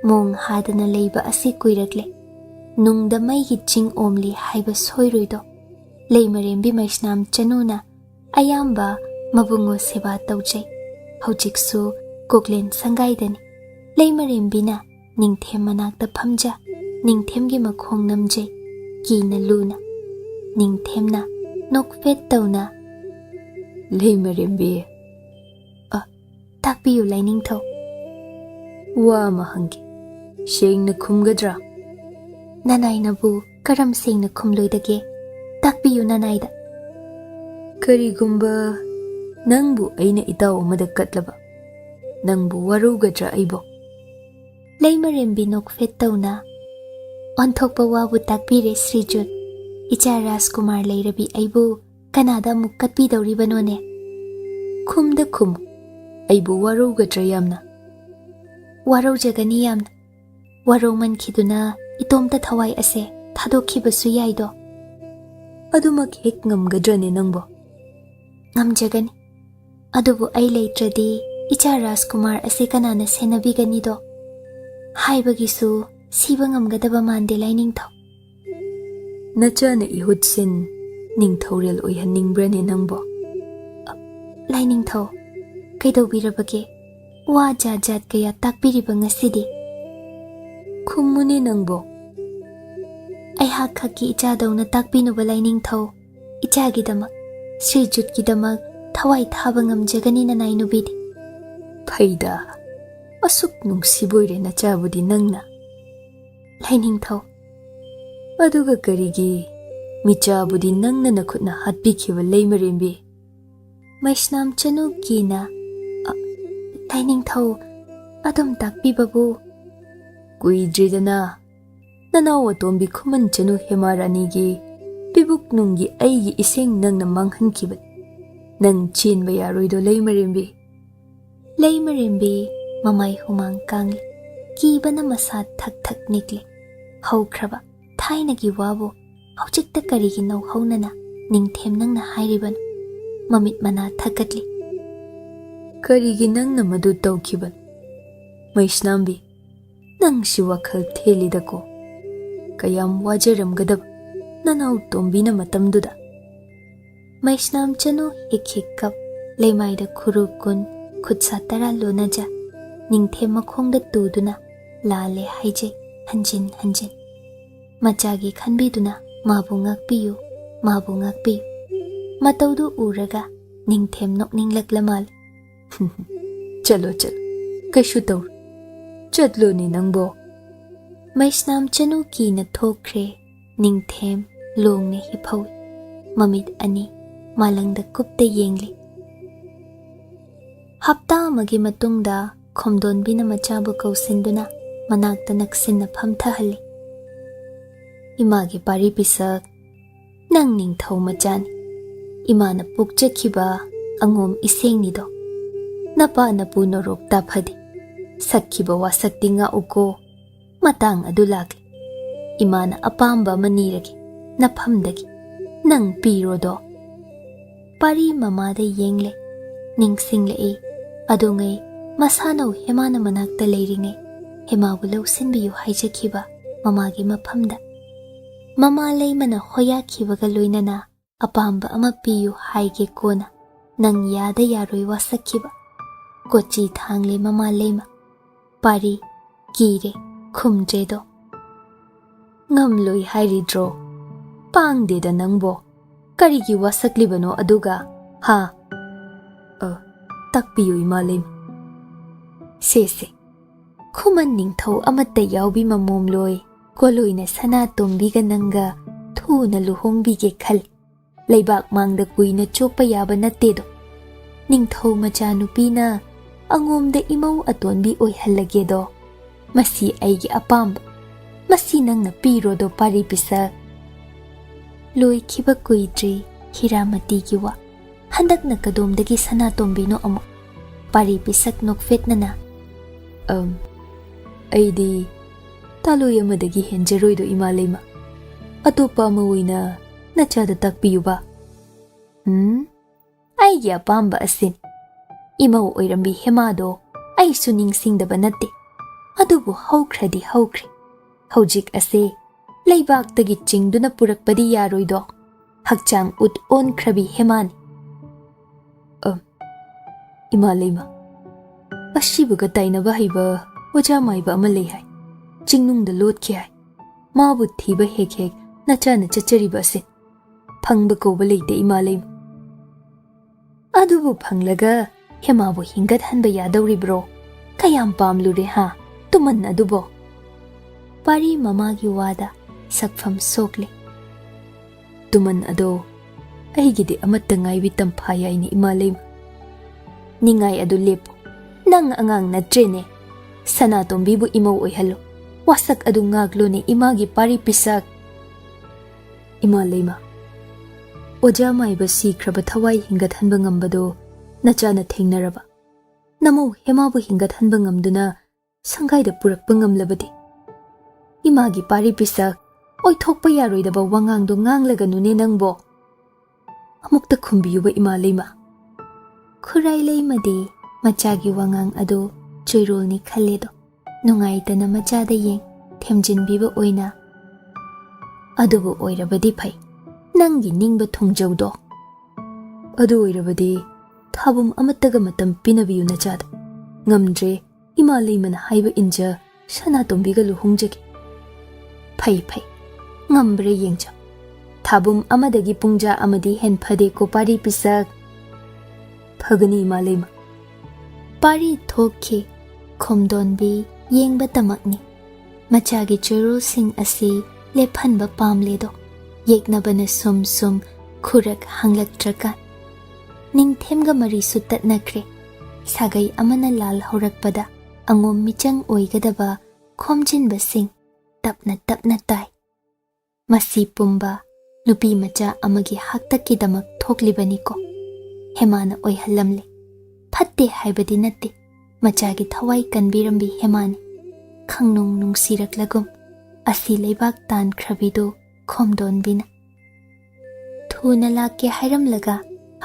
mong hadana leiba asi kuirakle nungda maigi ching omli haiba soiroido leimarembi maisnam chanuna ayamba mabungo seba taujai haujiksu koklen sangaidani leimarembina ningthem manakta phamja ningthemgi makhong namjai kina luna ningthemna nokfet tauna Leimarembi. Takpiyu Lainingthau. Wa mahangi. Shengna khumgadra. Nanainabu karam sengna khumloidage. Takpiyu nanaida. Karigumba nangbu aina itaw amada katlaba. Nangbu warugadra aibo. Leimarembi nokfet tawna. Onthokpa wabu takpire Srijut. Icha Rajkumar Leirabi aibu kanada muk katpidawribanone. Khumda khum. Aibu warugadra yamna. Warojagani yamna. Waromankhiduna itomta thawai ase thadokhibasu yaido. Adumak hek ngamgadrane nangbo. Ngamjagani. Adubu ai leitradi Icha Rajkumar ase kanana senabiganido. Haibagisu siba ngamgadaba mande Lainingthau. Nachana ihutsin ningthaurel oihaningbrane nangbo. Lainingthau kaidawbirabage wa jat kaya takpiriba ngasidi. Khumune nangbo. Aihak khaki ichadawna takpinuba Lainingthau. Ichagidamak Srijutgidamak thawai thaba ngamjagani nanainubidi. Phaida asuk nungsiboire nachabudi nangna. Lainingthau Aduga karigi michabudi nangna nakhutna hatpikhiba Leimarembi. Maishnam Chanu kina Lainingthau adum takpibabu. Kuidridana nanawa tombi Khuman Chanu Hemarani pibuk nungi aigi iseng nangna manghankibat. Nang chinba yaroido Leimarembi. Leimarembi mamai humang kangli. Kibana masa thak nikli. Haukraba thainagi wabu haujikta karigi nauhaunana ningthem nangna hairiban. Mamit mana thakatli. Karigi nangna madu tawkiban. Maishnambi nang si WakhaL Thelidako. Kayam wajaramgadab nanaw tombina matamduda. Maishnam Chanu hik Leimaida khurukun khutsa tara lonaja. Ningthem makhongda tuduna lale haije hanjin. Machagi khanbiduna mabu ngakpiyu. Mataudu uraga ningthem nokninglaklamal. Chalo kashu taur. Chadlo ni nangbo. Maishnam Chanu kina thokre ningthem longne hipawi. Mamit ani malangda kupta yengli. Hapta amagi matungda khomdonbina machabu kausinduna manakta naksinna phamthahalli. Imagi pari pisak nang ningthau machani. Imana pukjakhiba angom isengnido. Napa napu norok taphadi. Sakhiba wasakti nga uko matang adulagli. Imana apamba maniragi naphamdagi nang pirodo. Pari mamada yengle ningsingle adungai masanaw hemana manakta leiringai hemabu lausinbiyu haijakhiba mamagi maphamda. Mama leimana hoyakhibaga loinana apamba ama piyu haige kona nang yada yaroi wasakhiba. Kochi thangle mama leima. Pari kire khumjedo. Ngamloi hairidro. Pangdeda nangbo. Karigi wasaklibano aduga ha. Takpiyu ima leima. Sese. Khuman ningthau amatta yaubi mamomloi. Koloina sana tombiga nanga thuna luhongbige khal. Leibak mangda kuina chopa yaba natedo. Ningthau macha nupina angomda imau atonbi oihalagedo. Masi aigi apamba. Masi nangna pirodo pari pisak. Loi khiba kuidri hiramati giwa. Handak na kadomdagi sana tombino amo. Pari pisak nokfet nana. Aidi taloy amadagi henjaroido ima leima. Atopa amawina nachada takpiyu ba? Aigi apamba asin. Imau oirambi hemado ay suningsingdaba natte. Adubu haukradi haukri. Haujik ase leibaktagi chingduna purakpadi yaroido. Hakchang ut onkrabi hemani. Ima leima. Ashibuga tainaba haiba oja maiba ama leihai. Chingnungda lotki hai. Mabu thiba hek nachana chachariba asin. Phangba koba leite ima leima. ꯑꯗꯨꯕꯨ ꯐꯪꯂꯒ ꯍꯦꯃꯥꯕꯨ ꯍꯤꯡꯒꯠꯍꯟꯕ ꯌꯥꯗꯧꯔꯤꯕ꯭ꯔꯣ? ꯀꯌꯥꯝ ꯄꯥꯝꯂꯨꯔꯦ ꯍꯥ ꯇꯨꯃꯟ ꯑꯗꯨꯕꯣ? ꯄꯥꯔꯤ ꯃꯃꯥꯒꯤ ꯋꯥꯗ ꯁꯛꯐꯝ ꯁꯣꯛꯂꯦ꯫ ꯇꯨꯃꯟ ꯑꯗꯣ ꯑꯩꯒꯤꯗꯤ ꯑꯃꯠꯇ ꯉꯥꯏꯕꯤ ꯇꯝꯐꯥꯌꯥꯏꯅꯤ ꯏꯃꯥꯂꯩꯃ꯫ ꯅꯤꯡꯉꯥꯏ ꯑꯗꯨ ꯂꯦꯞꯄꯨ, ꯅꯪ ꯑꯉꯥꯡ ꯅꯠꯇ꯭ꯔꯦꯅꯦ꯫ ꯁꯅꯥꯇꯣꯝꯕꯤꯕꯨ ꯏꯃꯧ ꯑꯣꯏꯍꯜꯂꯨ, ꯋꯥꯁꯛ ꯑꯗꯨ ꯉꯥꯛꯂꯨꯅꯦ ꯏꯃꯥꯒꯤ ꯄꯥꯔꯤ ꯄꯤꯁꯛ꯫ ꯏꯃꯥꯂꯩꯃ, ꯑꯣꯖꯥ ꯃꯥꯏꯕ ꯁꯤꯈ꯭ꯔꯕ ꯊꯋꯥꯏ ꯍꯤꯡꯒꯠꯍꯟꯕ ꯉꯝꯕꯗꯣ ꯅꯆꯥꯅ ꯊꯦꯡꯅꯔꯕ? ꯅꯃꯧ ꯍꯦꯃꯥꯕꯨ ꯍꯤꯡꯒꯠꯍꯟꯕ ꯉꯝꯗꯨꯅ ꯁꯪꯒꯥꯏꯗ ꯄꯨꯔꯛꯄ ꯉꯝꯂꯕꯗꯤ? ꯏꯃꯥꯒꯤ ꯄꯥꯔꯤ ꯄꯤꯁꯛ, ꯑꯣꯏꯊꯣꯛꯄ ꯌꯥꯔꯣꯏꯗꯕ ꯋꯥꯉꯥꯡꯗꯣ ꯉꯥꯡꯂꯒꯅꯨꯅꯦ ꯅꯪꯕꯣ꯫ ꯑꯃꯨꯛꯇ ꯈꯨꯝꯕꯤꯌꯨꯕ ꯏꯃꯥꯂꯩꯃ꯫ ꯈꯨꯔꯥꯏꯂꯩꯃꯗꯤ ꯃꯆꯥꯒꯤ ꯋꯥꯉꯥꯡ ꯑꯗꯨ ꯆꯣꯏꯔꯣꯜꯅꯤ ꯈꯜꯂꯦꯗꯣ ꯅꯨꯡꯉꯥꯏꯇꯅ ꯃꯆꯥꯗ ꯌꯦꯡ ꯊꯦꯝꯖꯤꯟꯕꯤꯕ ꯑꯣꯏꯅ, ꯑꯗꯨꯕꯨ ꯑꯣꯏꯔꯕꯗꯤ ꯐꯩ, ꯅꯪꯒꯤ ꯅꯤꯡꯕ ꯊꯨꯡꯖꯧꯗꯣ꯫ ꯑꯗꯨ ꯑꯣꯏꯔꯕꯗꯤ ꯊꯥꯕꯨꯝ ꯑꯃꯠꯇꯒ ꯃꯇꯝ ꯄꯤꯅꯕꯤꯌꯨ ꯅꯆꯥꯗ꯫ ꯉꯝꯗ꯭ꯔꯦ ꯏꯃꯥꯂꯩꯃꯅ ꯍꯥꯏꯕ ꯏꯟꯖ ꯁꯅꯥꯇꯣꯝꯕꯤꯒ ꯂꯨꯍꯣꯡꯖꯒꯦ꯫ ꯐꯩ ꯐꯩ, ꯉꯝꯕ꯭ꯔꯦ ꯌꯦꯡꯖꯧ꯫ ꯊꯥꯕꯨꯝ ꯑꯃꯗꯒꯤ ꯄꯨꯡꯖꯥ ꯑꯃꯗꯤ ꯍꯦꯟ ꯐꯗꯦꯀꯣ ꯄꯥꯔꯤ ꯄꯤꯁꯛ꯫ ꯐꯒꯅꯤ ꯏꯃꯥꯂꯩꯃ꯫ ꯄꯥꯔꯤ ꯊꯣꯛꯈꯤ ꯈꯣꯝꯗꯣꯟꯕꯤ ꯌꯦꯡꯕꯇꯃꯛꯅꯤ꯫ ꯃꯆꯥꯒꯤ ꯆꯣꯏꯔꯣꯜꯁꯤꯡ ꯑꯁꯤ ꯂꯦꯞꯍꯟꯕ ꯄꯥꯝꯂꯦꯗꯣ ꯌꯦꯛꯅꯕꯅ ꯁꯨꯝ ꯁꯨꯝ ꯈꯨꯔꯛ ꯍꯥꯡꯂꯛꯇ꯭ꯔꯀꯥꯟ ꯅꯤꯡꯊꯦꯝꯒ ꯃꯔꯤꯁꯨ ꯇꯠꯅꯈ꯭ꯔꯦ꯫ ꯁꯥꯒꯩ ꯑꯃꯅ ꯂꯥꯜ ꯍꯧꯔꯛꯄꯗ ꯑꯉꯣꯝ ꯃꯤꯆꯪ ꯑꯣꯏꯒꯗꯕ ꯈꯣꯝꯖꯤꯟꯕꯁꯤꯡ ꯇꯞꯅ ꯇꯞꯅ ꯇꯥꯏ꯫ ꯃꯁꯤ ꯄꯨꯝꯕ ꯅꯨꯄꯤ ꯃꯆꯥ ꯑꯃꯒꯤ ꯍꯥꯛꯇꯛꯀꯤꯗꯃꯛ ꯊꯣꯛꯂꯤꯕꯅꯤꯀꯣ꯫ ꯍꯦꯃꯥꯅ ꯑꯣꯏꯍꯜꯂꯝꯂꯦ, ꯐꯠꯇꯦ ꯍꯥꯏꯕꯗꯤ ꯅꯠꯇꯦ꯫ ꯃꯆꯥꯒꯤ ꯊꯋꯥꯏ ꯀꯟꯕꯤꯔꯝꯕꯤ ꯍꯦꯃꯥꯅꯤ꯫ ꯈꯪꯅꯨꯡ ꯅꯨꯡꯁꯤꯔꯛꯂꯒꯨꯝ ꯑꯁꯤ ꯂꯩꯕꯥꯛ ꯇꯥꯟꯈ꯭ꯔꯕꯤꯗꯣ ꯈꯣꯝꯗꯣꯟꯕꯤꯅ꯫ ꯊꯨꯅ ꯂꯥꯛꯀꯦ ꯍꯥꯏꯔꯝꯂꯒ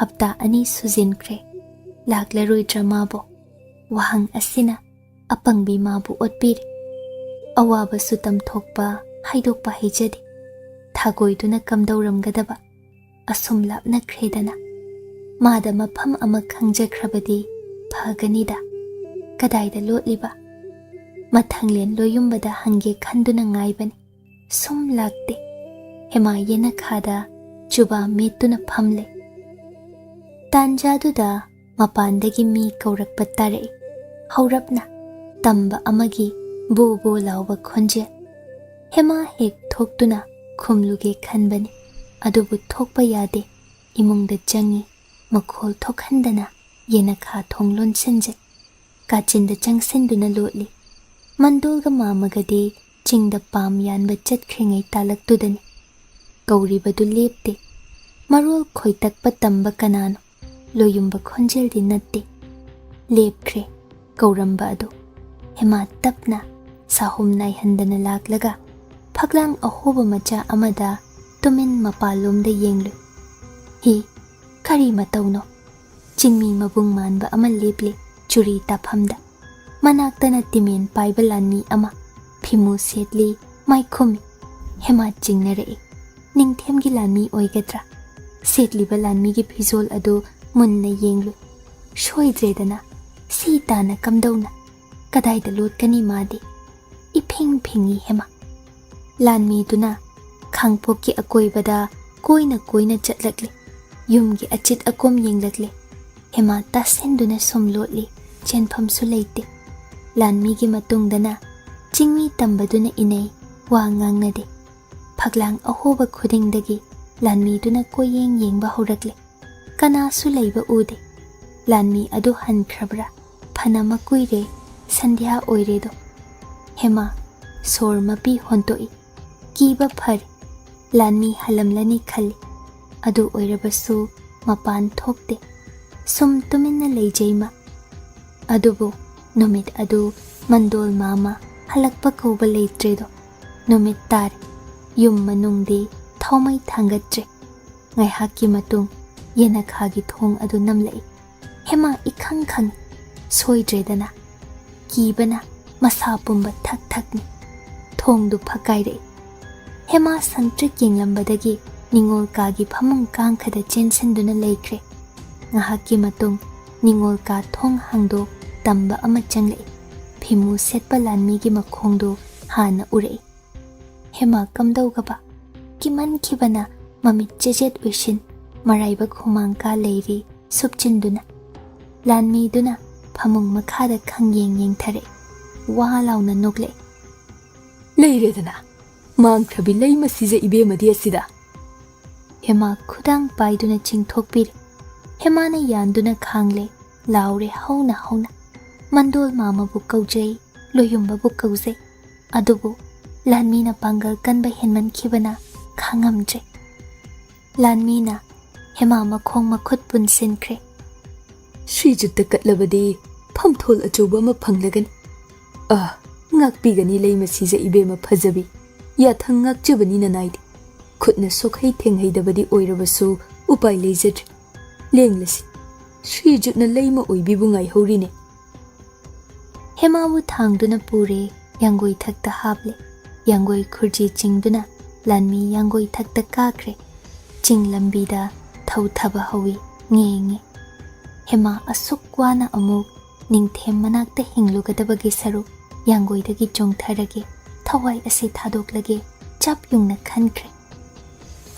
ꯍꯞꯇꯥ 2 ꯁꯨꯖꯤꯟꯈ꯭ꯔꯦ, ꯂꯥꯛꯂꯔꯣꯏꯗ꯭ꯔ ꯃꯥꯕꯣ? ꯋꯥꯍꯪ ꯑꯁꯤꯅ ꯑꯄꯪꯕꯤ ꯃꯥꯕꯨ ꯑꯣꯠꯄꯤꯔꯦ꯫ ꯑꯋꯥꯕꯁꯨ ꯇꯝꯊꯣꯛꯄ ꯍꯥꯏꯗꯣꯛꯄ ꯍꯩꯖꯗꯦ꯫ ꯊꯥꯒꯣꯏꯗꯨꯅ ꯀꯝꯗꯧꯔꯝꯒꯗꯕ? ꯑꯁꯨꯝ ꯂꯥꯞꯅꯈ꯭ꯔꯦꯗꯅ꯫ ꯃꯥꯗ ꯃꯐꯝ ꯑꯃ ꯈꯪꯖꯈ꯭ꯔꯕꯗꯤ ꯐꯒꯅꯤꯗ꯫ ꯀꯗꯥꯏꯗ ꯂꯣꯠꯂꯤꯕ? ꯃꯊꯪꯂꯦꯟ ꯂꯣꯌꯨꯝꯕꯗ ꯍꯪꯒꯦ ꯈꯟꯗꯨꯅ ꯉꯥꯏꯕꯅꯤ, ꯁꯨꯝ ꯂꯥꯛꯇꯦ꯫ ꯍꯦꯃꯥ ꯌꯦꯅꯈꯥꯗ ꯆꯨꯕꯥ ꯃꯦꯠꯇꯨꯅ ꯐꯝꯂꯦ꯫ ꯇꯥꯟꯖꯥꯗꯨꯗ ꯃꯄꯥꯟꯗꯒꯤ ꯃꯤ ꯀꯧꯔꯛꯄ ꯇꯥꯔꯛꯏ, ꯍꯧꯔꯞꯅ ꯇꯝꯕ ꯑꯃꯒꯤ ꯕꯣ ꯕꯣ ꯂꯥꯎꯕ ꯈꯣꯟꯖꯦꯜ꯫ ꯍꯦꯃꯥ ꯍꯦꯛ ꯊꯣꯛꯇꯨꯅ ꯈꯨꯝꯂꯨꯒꯦ ꯈꯟꯕꯅꯤ, ꯑꯗꯨꯕꯨ ꯊꯣꯛꯄ ꯌꯥꯗꯦ꯫ ꯏꯃꯨꯡꯗ ꯆꯪꯉꯤ, ꯃꯈꯣꯜ ꯊꯣꯛꯍꯟꯗꯅ ꯌꯦꯅꯈꯥ ꯊꯣꯡ ꯂꯣꯟꯁꯤꯟꯖꯩ꯫ ꯀꯥꯆꯤꯟꯗ ꯆꯪꯁꯤꯟꯗꯨꯅ ꯂꯣꯠꯂꯤ꯫ ꯃꯟꯗꯣꯜꯒ ꯃꯥꯝꯃꯒꯗꯤ ꯆꯤꯡꯗ ꯄꯥꯝ ꯌꯥꯟꯕ ꯆꯠꯈ꯭ꯔꯤꯉꯩ ꯇꯥꯂꯛꯇꯨꯗꯅꯤ꯫ ꯀꯧꯔꯤꯕꯗꯨ ꯂꯦꯞꯇꯦ꯫ ꯃꯔꯣꯜ ꯈꯣꯏꯇꯛꯄ ꯇꯝꯕ ꯀꯅꯥꯅꯣ? ꯂꯣꯌꯨꯝꯕ ꯈꯣꯟꯖꯦꯜꯗꯤ ꯅꯠꯇꯦ꯫ ꯂꯦꯞꯈ꯭ꯔꯦ ꯀꯧꯔꯝꯕ ꯑꯗꯨ꯫ ꯍꯦꯃꯥ ꯇꯞꯅ ꯁꯥꯍꯨꯝ ꯅꯥꯏꯍꯟꯗꯅ ꯂꯥꯛꯂꯒ ꯐꯛꯂꯥꯡ ꯑꯍꯣꯕ ꯃꯆꯥ ꯑꯃꯗ ꯇꯨꯃꯤꯟ ꯃꯄꯥꯟꯂꯣꯝꯗ ꯌꯦꯡꯂꯨꯏ꯫ ꯍꯤ, ꯀꯔꯤ ꯃꯇꯧꯅꯣ? ꯆꯤꯡꯃꯤ ꯃꯕꯨꯡ ꯃꯥꯟꯕ ꯑꯃ ꯂꯦꯞꯂꯤ ꯆꯨꯔꯤ ꯇꯥꯐꯝꯗ꯫ ꯃꯅꯥꯛꯇꯅ ꯇꯤꯃꯦꯟ ꯄꯥꯏꯕ ꯂꯥꯟꯃꯤ ꯑꯃ, ꯐꯤꯃꯨ ꯁꯦꯠꯂꯤ, ꯃꯥꯏꯈꯨꯝꯃꯤ꯫ ꯍꯦꯃꯥ ꯆꯤꯡꯅꯔꯛꯏ, ꯅꯤꯡꯊꯦꯝꯒꯤ ꯂꯥꯟꯃꯤ ꯑꯣꯏꯒꯗ꯭ꯔꯥ? ꯁꯦꯠꯂꯤꯕ ꯂꯥꯟꯃꯤꯒꯤ ꯐꯤꯖꯣꯜ ꯑꯗꯨ ꯃꯨꯟꯅ ꯌꯦꯡꯂꯨꯏ꯫ ꯁꯣꯏꯗ꯭ꯔꯦꯗꯅ, ꯁꯤ ꯇꯥꯅ ꯀꯝꯗꯧꯅ? ꯀꯗꯥꯏꯗ ꯂꯣꯠꯀꯅꯤ ꯃꯥꯗꯤ? ꯏꯐꯤꯡ ꯐꯤꯡꯉꯤ ꯍꯦꯃꯥ꯫ ꯂꯥꯟꯃꯤꯗꯨꯅ ꯈꯥꯡꯄꯣꯛꯀꯤ ꯑꯀꯣꯏꯕꯗ ꯀꯣꯏꯅ ꯀꯣꯏꯅ ꯆꯠꯂꯛꯂꯤ꯫ ꯌꯨꯝꯒꯤ ꯑꯆꯤꯠ ꯑꯀꯣꯝ ꯌꯦꯡꯂꯛꯂꯤ꯫ ꯍꯦꯃꯥ ꯇꯥꯁꯤꯟꯗꯨꯅ ꯁꯨꯝ ꯂꯣꯠꯂꯤ, ꯆꯦꯟꯐꯝꯁꯨ ꯂꯩꯇꯦ꯫ ꯂꯥꯟꯃꯤꯒꯤ ꯃꯇꯨꯡꯗꯅ ꯆꯤꯡꯃꯤ ꯇꯝꯕꯗꯨꯅ ꯏꯅꯩ, ꯋꯥ ꯉꯥꯡꯅꯗꯦ꯫ ꯐꯛꯂꯥꯡ ꯑꯍꯣꯕ ꯈꯨꯗꯤꯡꯗꯒꯤ ꯂꯥꯟꯃꯤꯗꯨꯅ ꯀꯣꯏꯌꯦꯡ ꯌꯦꯡꯕ ꯍꯧꯔꯛꯂꯦ꯫ ꯀꯅꯥꯁꯨ ꯂꯩꯕ ꯎꯗꯦ꯫ ꯂꯥꯟꯃꯤ ꯑꯗꯨ ꯍꯟꯈ꯭ꯔꯕ꯭ꯔꯥ? ꯐꯅ ꯀꯨꯏꯔꯦ, ꯁꯟꯙ꯭ꯌꯥ ꯑꯣꯏꯔꯦꯗꯣ꯫ ꯍꯦꯃꯥ ꯁꯣꯔ ꯃꯄꯤ ꯍꯣꯟꯇꯣꯛꯏ, ꯀꯤꯕ ꯐꯔꯦ꯫ ꯂꯥꯟꯃꯤ ꯍꯜꯂꯝꯂꯅꯤ ꯈꯜꯂꯤ, ꯑꯗꯨ ꯑꯣꯏꯔꯕꯁꯨ ꯃꯄꯥꯟ ꯊꯣꯛꯇꯦ꯫ ꯁꯨꯝ ꯇꯨꯃꯤꯟꯅ ꯂꯩꯖꯩꯃ꯫ ꯑꯗꯨꯕꯨ ꯅꯨꯃꯤꯠ ꯑꯗꯨ ꯃꯟꯗꯣꯜ ꯃꯥꯝꯃ ꯍꯜꯂꯛꯄ ꯀꯧꯕ ꯂꯩꯇ꯭ꯔꯦꯗꯣ꯫ ꯅꯨꯃꯤꯠ ꯇꯥꯔꯦ꯫ ꯌꯨꯝ ꯃꯅꯨꯡꯗꯤ ꯊꯥꯎꯃꯩ ꯊꯥꯡꯒꯠꯇ꯭ꯔꯦ꯫ ꯉꯥꯏꯍꯥꯛꯀꯤ ꯃꯇꯨꯡ ꯌꯦꯅꯈꯥꯒꯤ ꯊꯣꯡ ꯑꯗꯨ ꯅꯝꯂꯛꯏ꯫ ꯍꯦꯃꯥ ꯏꯈꯪ ꯈꯪꯏ, ꯁꯣꯏꯗ꯭ꯔꯦꯗꯅ꯫ ꯀꯤꯕꯅ ꯃꯁꯥ ꯄꯨꯝꯕ ꯊꯛ ꯊꯛꯅꯤ꯫ ꯊꯣꯡꯗꯨ ꯐꯛꯀꯥꯏꯔꯛꯏ꯫ ꯍꯦꯃꯥ ꯁꯪꯇ꯭ꯔꯤꯛ ꯌꯦꯡꯂꯝꯕꯗꯒꯤ ꯅꯤꯡꯉꯣꯜ ꯀꯥꯒꯤ ꯐꯃꯨꯡ ꯀꯥꯡꯈꯗ ꯆꯦꯟꯁꯤꯟꯗꯨꯅ ꯂꯩꯈ꯭ꯔꯦ꯫ ꯉꯥꯏꯍꯥꯛꯀꯤ ꯃꯇꯨꯡ ꯅꯤꯡꯉꯣꯜ ꯀꯥ ꯊꯣꯡ ꯍꯥꯡꯗꯣꯛ ꯇꯝꯕ ꯑꯃ ꯆꯪꯂꯛꯏ꯫ ꯐꯤꯃꯨ ꯁꯦꯠꯄ ꯂꯥꯟꯃꯤꯒꯤ ꯃꯈꯣꯡꯗꯨ ꯍꯥꯟꯅ ꯎꯔꯛꯏ꯫ ꯍꯦꯃꯥ ꯀꯝꯗꯧꯒꯕ? ꯀꯤꯃꯟꯈꯤꯕꯅ ꯃꯃꯤꯠ ꯆꯦꯖꯦꯠ ꯎꯏꯁꯤꯟ ꯃꯔꯥꯏꯕꯛ ꯍꯨꯃꯥꯡ ꯀꯥ ꯂꯩꯔꯤ supchinduna lanmi duna phamung makhada khangyeng yengthare wa launa nokle Leiredana mang thrabi lei masija ibe madi asida hema khudang paiduna chingthokpir hema na yanduna khangle laure hauna mandol mama bu kaujai loyumba bu kauze adubu lanmi na pangal kanba henman khibana khangamje lanmi na hema makhong makhut pun sinkre Srijutta katlabadi phamthol achoba ma phanglagan ngak pigani lei masija ibe ma phajabi ya thang ngak chabani na naidi khutna sokhai thenghai dabadi oirabasu upai leijat lenglasi Srijutna lei ma oibi bu ngai horine hema bu thangduna pure yangoi thakta hable yangoi khurji chingduna lanmi yangoi thakta kakre ching lambi da thau thaba hawi nge hema asukwana amuk ningthem manakta hinglugadabagi saru yangoi dagi chongtharage thawai ase thadoklage chap yungna khankre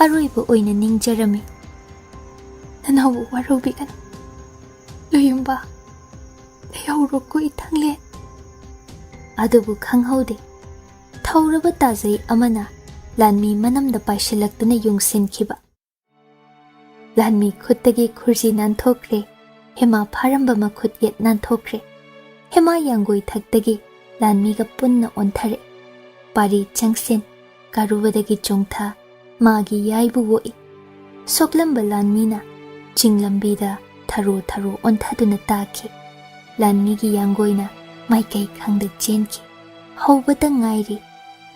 aroibo oina ningjarami nanawu warobigan loyumba yawro ko ithangle adubu khanghaude thawraba tajai amana lanmi manamda paishilaktuna yungsinkhiba lanmi khuttagi khurji nanthokre hema pharamba makhut yet nanthokre hema yangoi thaktagi lanmi ga punna onthare pari changsen karubadagi chongtha magi yaibu woi soklamba lanmina chinglambida tharo onthaduna taki lanmi gi yangoina maikai khangda chenki hobata ngairi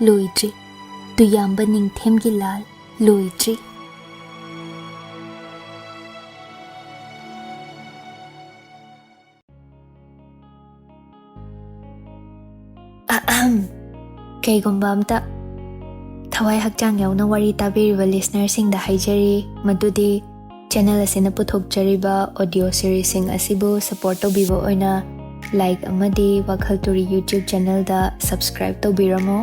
loidri tuyamba ningthemgi lal loidri Kaigumba amta thawai hakchang yauna wari tabiriba listener sing da haijari madudi channel asina puthokjariba audio series sing asibu support tobibo oina like amadi WakhaL Turi YouTube channel da subscribe tobiramo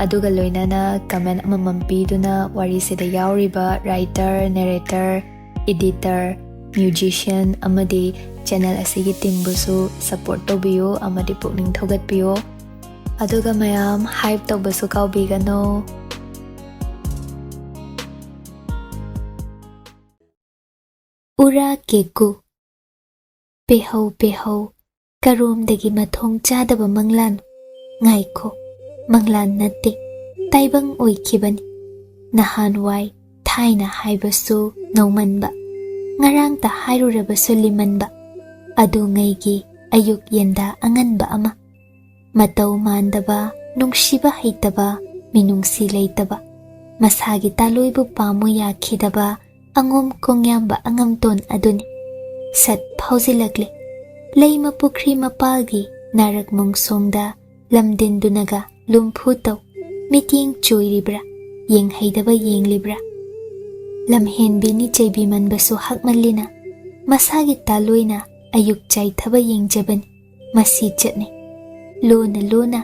aduga loinana comment amamam piduna wari sida yauriba writer narrator editor musician amadi channel asigi team busu support tobiyo amadi pukning thogatpiyo aduga mayam hype tobasu kaubigano ura keku pehau karom dagi mathong chadaba manglan ngaiko manglan natte taibang oikhibani nahanwai thaina haibasu naumanba ngarang ta hairurabasu limanba adu ngaigi ayuk yenda anganba ama matau mandaba nungshiba haitaba minungsi leitaba masagi taloibu pamu yakhidaba angom kongyamba angamton aduni sat phauzilagle leima pukri mapalgi narak mongsongda lamdindunaga lumphuto miting choiribra yeng haidaba yenglibra lamhenbini cheibimanbasu hakmallina masagi taloina ayuk chaithaba yengjabani masi chatne lona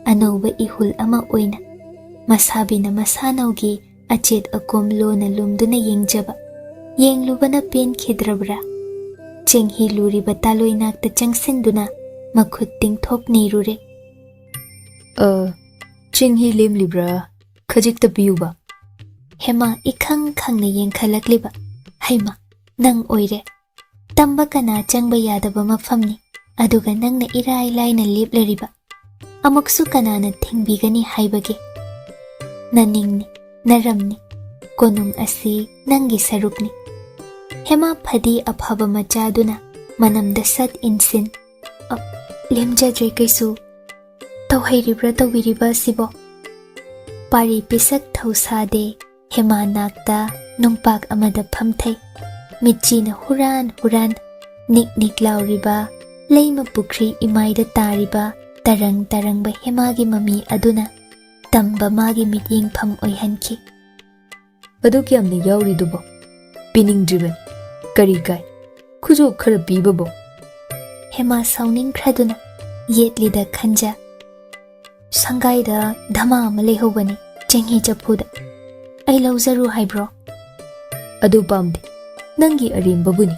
anauba ihul ama oina masabina masanaugi achet akom lona lumduna yengjaba yenglubana pen khidrabra chenghi luriba taloinakta changsinduna makhut tingthop neirure chenghi lemlibra khajikta piyuba hema ikhang khangna yengkhalakliba haima nang oire tamba kana changba yadaba mafamni aduga nangna irai laina leplariba amuksu kanana thingbigani haibage naningni naramni konung asi nangi sarukni hema phadi aphaba machaduna manamda sat insin lemjadre kaisu tawhairibra tawiriba sibo pari pisak thausade hema nakta nungpak amada phamthai michina huran nik lauriba leima pukri imaida tariba tarang ba hemagi mami aduna tamba magi mityeng pham oihanki adu kyamne yauri dubo pining driven kari kai khujo khara pibabo hema sauning khraduna yetlida khanja sangaida dhama amale hobani chenghi chaphuda ai lauzaru haibro adu pamde nangi arim babuni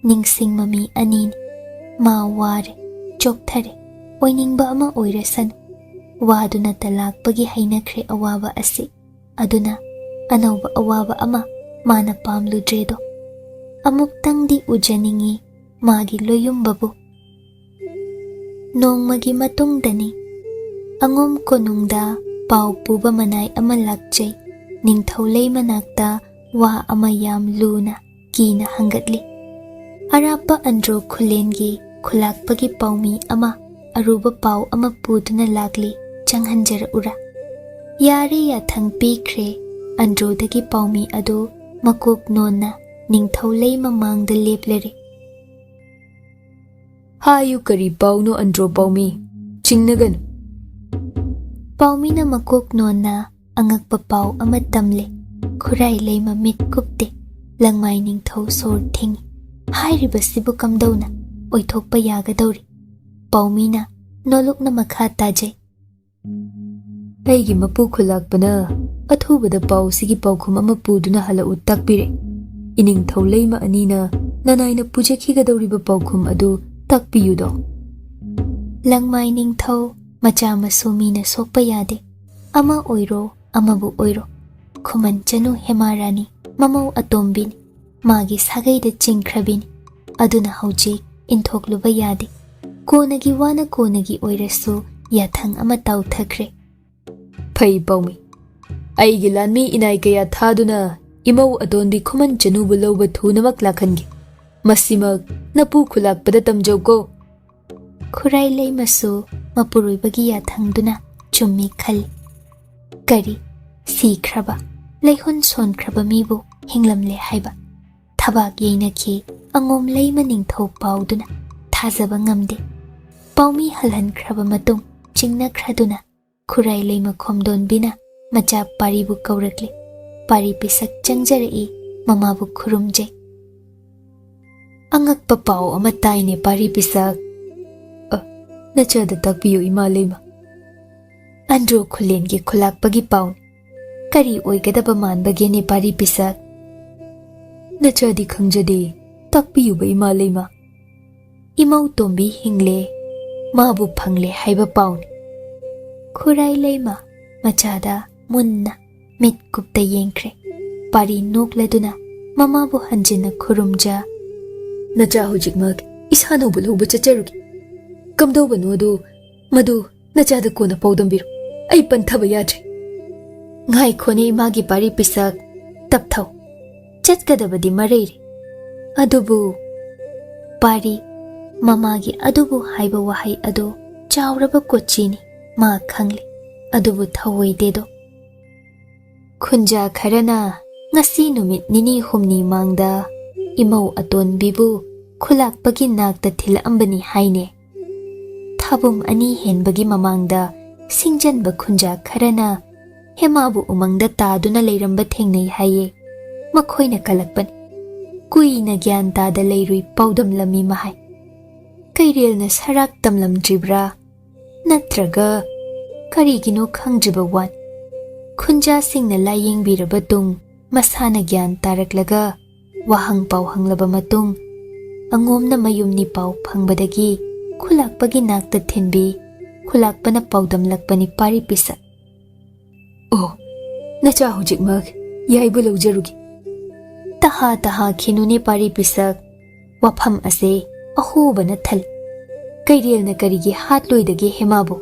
ꯅꯤꯡꯁꯤꯡꯕ ꯃꯤ ꯑꯅꯤꯅꯤ꯫ मा वारे चोक्थरे ओइनिंगबा अमा ओइरसन वादुना तलाकपगी हैनख्रे अवाबा असे अदुना अनौबा अवाबा अमा माना पामलुद्रेदो अमुक्तंगदी उजनिंगी मागी लोयुम्बबु नोंमगी मतुंगदनी अंगोम कोनुंगदा पाव पुबा मनाय अमा लाक्चै निंगथौलै मनाक्ता वा अमा याम लूना कीना हंगतली अरापा अंड्रो खुलेनगी खुलाकपगी पाउमी अमा अरुबा पाव अमा पुदुना लागली चंगहंजर उरा यारे याथंग पीख्रे अंड्रोदगी पाउमी अदो मकोक नोना निंगथौलै ममांगदा लेपलरे हायु करी पाउनो अंड्रो पाउमी चिंगनगन पाउमीना मकोक नोना अंगकपा पाव अमा तमले खुराई लेमा मिट कुप्ते लंगमाई निंगथौ सोर थिंगी हाइरिबसिबु कमदौना ओइथोकपा यागदौरी पाउमीना नोलुकना मखा ताजै ꯑꯩꯒꯤ ꯃꯄꯨ ꯈꯨꯜꯂꯥꯛꯄꯅ ꯑꯊꯨꯕꯗ ꯄꯥꯎ ꯁꯤꯒꯤ ꯄꯥꯎꯈꯨꯝ ꯑꯃ ꯄꯨꯗꯨꯅ ꯍꯜꯂꯛꯎ ꯇꯥꯛꯄꯤꯔꯦ ꯏꯅꯤꯡꯊꯧ ꯂꯩꯃ ꯑꯅꯤꯅ ꯅꯅꯥꯏꯅ ꯄꯨꯖꯈꯤꯒꯗꯧꯔꯤꯕ ꯄꯥꯎꯈꯨꯝ ꯑꯗꯨ ꯇꯥꯛꯄꯤꯌꯨꯗꯣ ꯂꯪꯃꯥꯏ ꯅꯤꯡꯊꯧ ꯃꯆꯥ ꯃꯁꯨ ꯃꯤꯅ ꯁꯣꯛꯄ ꯌꯥꯗꯦ ꯑꯃ ꯑꯣꯏꯔꯣ ꯑꯃꯕꯨ ꯑꯣꯏꯔꯣ ꯈꯨꯃꯟ ꯆꯅꯨ ꯍꯦꯃꯥꯔꯥꯅꯤ ꯃꯃꯧ ꯑꯇꯣꯝꯕꯤꯅꯤ ꯃꯥꯒꯤ ꯁꯥꯒꯩꯗ ꯆꯤꯡꯈ꯭ꯔꯕꯤꯅꯤ ꯑꯗꯨꯅ ꯍꯧꯖꯤꯛ ꯏꯟꯊꯣꯛꯂꯨꯕ ꯌꯥꯗꯦ ꯀꯣꯟꯅꯒꯤ ꯋꯥꯅ ꯀꯣꯟꯅꯒꯤ ꯑꯣꯏꯔꯁꯨ ꯌꯥꯊꯪ ꯑꯃ ꯇꯥꯎꯊꯈ꯭ꯔꯦ ꯐꯩ ꯄꯥꯎꯃꯤ ꯑꯩꯒꯤ ꯂꯥꯟꯃꯤ ꯏꯅꯥꯏ ꯀꯌꯥ ꯊꯥꯗꯨꯅ ꯏꯃꯧ ꯑꯇꯣꯟꯕꯤ ꯈꯨꯃꯟ ꯆꯅꯨꯕꯨ ꯂꯧꯕ ꯊꯨꯅꯃꯛ ꯂꯥꯛꯍꯟꯒꯦ ꯃꯁꯤꯃꯛ ꯅꯄꯨ ꯈꯨꯜꯂꯥꯛꯄꯗ ꯇꯝꯖꯧꯀꯣ ꯈꯨꯔꯥꯏ ꯂꯩꯃꯁꯨ ꯃꯄꯨꯔꯣꯏꯕꯒꯤ ꯌꯥꯊꯪꯗꯨꯅ ꯆꯨꯝꯃꯤ ꯈꯜꯂꯤ ꯀꯔꯤ ꯁꯤꯈ꯭ꯔꯕ ꯂꯩꯍꯨꯟ ꯁꯣꯟꯈ꯭ꯔꯕ ꯃꯤꯕꯨ ꯍꯤꯡꯂꯝꯂꯦ ꯍꯥꯏꯕ ꯊꯕꯥꯛ ꯌꯩꯅꯈꯤ ꯑꯉꯣꯝ ꯂꯩꯃ ꯅꯤꯡꯊꯧ ꯄꯥꯎꯗꯨꯅ ꯊꯥꯖꯕ ꯉꯝꯗꯦ ꯄꯥꯎꯃꯤ ꯍꯜꯍꯟꯈ꯭ꯔꯕ ꯃꯇꯨꯡ ꯆꯤꯡꯅꯈ꯭ꯔꯗꯨꯅ खुराई लेमा खोमदोनबीना मचा पारीबु कौरकले पारी पिसक चंगजरई ममाबु खुरुमजे अंगकपा पाव अमा ताइने पारी पिसक नचद तकबियो इमा लेमा अंड्रो खुलेनगे खुलाकपगी पाव करी ओइगदबा मानबगेने पारी पिसक नचदी खंगजदे तकबियो इमा लेमा इमौ तोंबी हिंगले माबु फंगले हाइबा पावनी खुराई लेमा मचादा मुन्ना मिट कुप्ता येंख्रे पारी नोकलदुना ममाबु हंजिना खुरुमजा नचा हुजिकमक इसानोबु लौबा चचरुगी कमदौबनो मदु नचादा कोना पौदंबिरु अई पंथबा याद्रे ngai khoni imagi pari pisak tapthau chatkadabadi mareire adubu pari mamagi adubu haiba wahai adu chawraba kochini मा खंगले अदुबु थवैदेदो खुंजा Kharna ngasi numit nini humni mangda imau atonbibu khulakpagi nakta thilambani haine thabum ani henbagi mamangda singjanba khunja kharana hemabu umangda taduna leiramba thengnai haye makhoina kalakpan kuina gyan tada leirui paudam lami mahai kairelna sarak tamlam dribra नत्रगा करीगिनो खंगजिबा वान खुंजा सिंगना लायेंग बिरबा तुंग मसाना ज्ञान तारकलगा वाहंग पाव हंगलबा मतुंग अंगोमना मयुमनी पाव फंगबदगी खुलाकपगी नाकता थिनबी खुलाकपना पावदम लकपनी पारी पिसा ओ नचा हुजिक मग याइबु लौजरुगी तहा तहा खिनुने पारी पिसा वफम असे अहोबना थल कईरेल न करीगी हाथ लोइदगे हेमाबो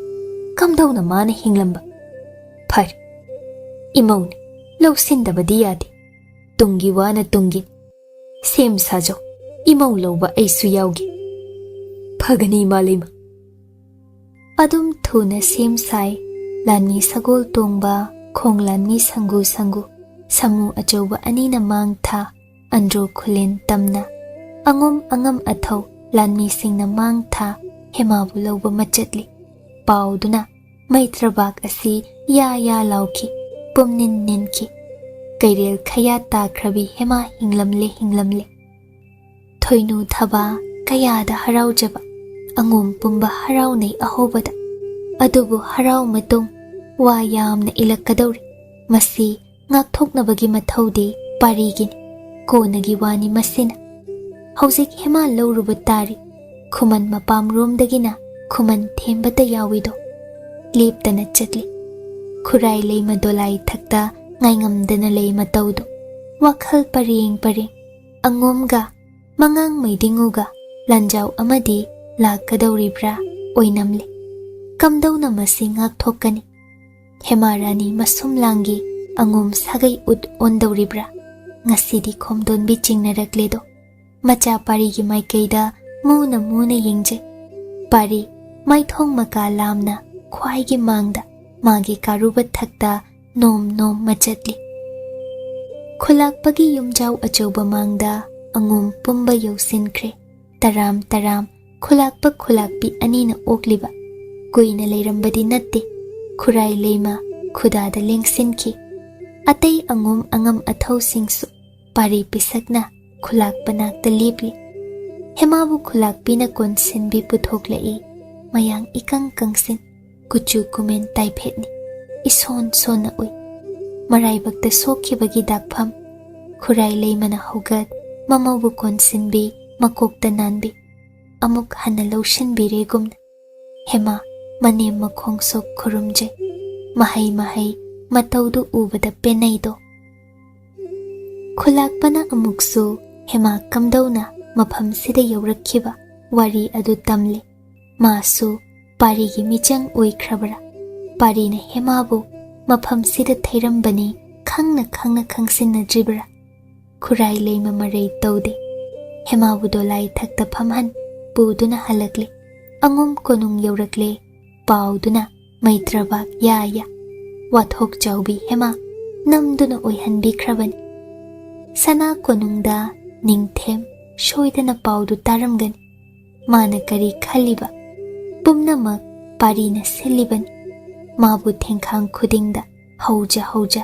कमदौना माना हिंगलंबा फर इमौने लौसिंदबदी यादे तुंगी वाना तुंगी सेम साजो इमौ लौबा ऐसु याउगे फगनी मालेमा अदुम थुना सेम साई लानी सगोल तोंबा खोंग लानी संगु संगु समु अचौबा अनीना मांग था अंड्रो खुलेन तमना अंगम अंगम अथौ लानी सिंगना मांग था हेमाबु लौबा मचतली पाउदुना मैत्रबाग असी या लाउकी पुमनिन निनकी कईरेल खया ताख्रबी हेमा हिंगलमले थोइनु थबा कयादा हराउजबा अंगोम पुंबा हराउनै अहोबदा अदुबु हराउ मतुंग वा यामना इलक्कदौरी मसी ngakthoknabagi mathaude parigini konagi wani masina hauzik hema lauruba tari Khuman mapam romdagina Khuman thembata yawido leptana chatli khurai leima dolai thakta ngaingamdana leima tawdo wakhal pareng pareng angomga mangang maidinguga lanjau amadi lakadawribra oinamle kamdawna masi ngakthokani hemarani masum langi angom sagai ud ondawribra ngasidi khomdonbi chingnarakledo macha parigi maikaida muna yengje pari maithong maka lamna khwaigi mangda magi karuba thakta nom machatli khulakpagi yumjau achoba mangda angum pumba yausinkre taram khulakpi anina okliba kuina leirambadi natte khurai leima khudada lengsinki atei angam athau singsu pari pisakna khulakpanakta lepli hemabu khulakpina konsinbi puthoklai mayang ikang kangsin kuchu kumen taiphetni ison sona oi maraibakta sokhibagi dakpham khurai leimana hogat mamabu konsinbi makokta nanbi amuk hana loshinbire gumna hema manem makhongsok khurumje mahai mataudu ubada penaido khulakpana amuksu hema kamdawna mafamsida yaurakhiba wari adu tamle masu parigi michang oikhrabra parina hemabu mafamsida thairambani khangna khangsinadribra khurai leima marei taude hemabu dolai thakta phamhan puduna halakle angum konung yaurakle pauduna maitrabak ya wathok chaubi hema namduna oihanbi khrabani sana konungda ningthem shoidana paudu taramgani mana kari khaliba pumnamak parina silibani mabu Tingkhang khudingda hauja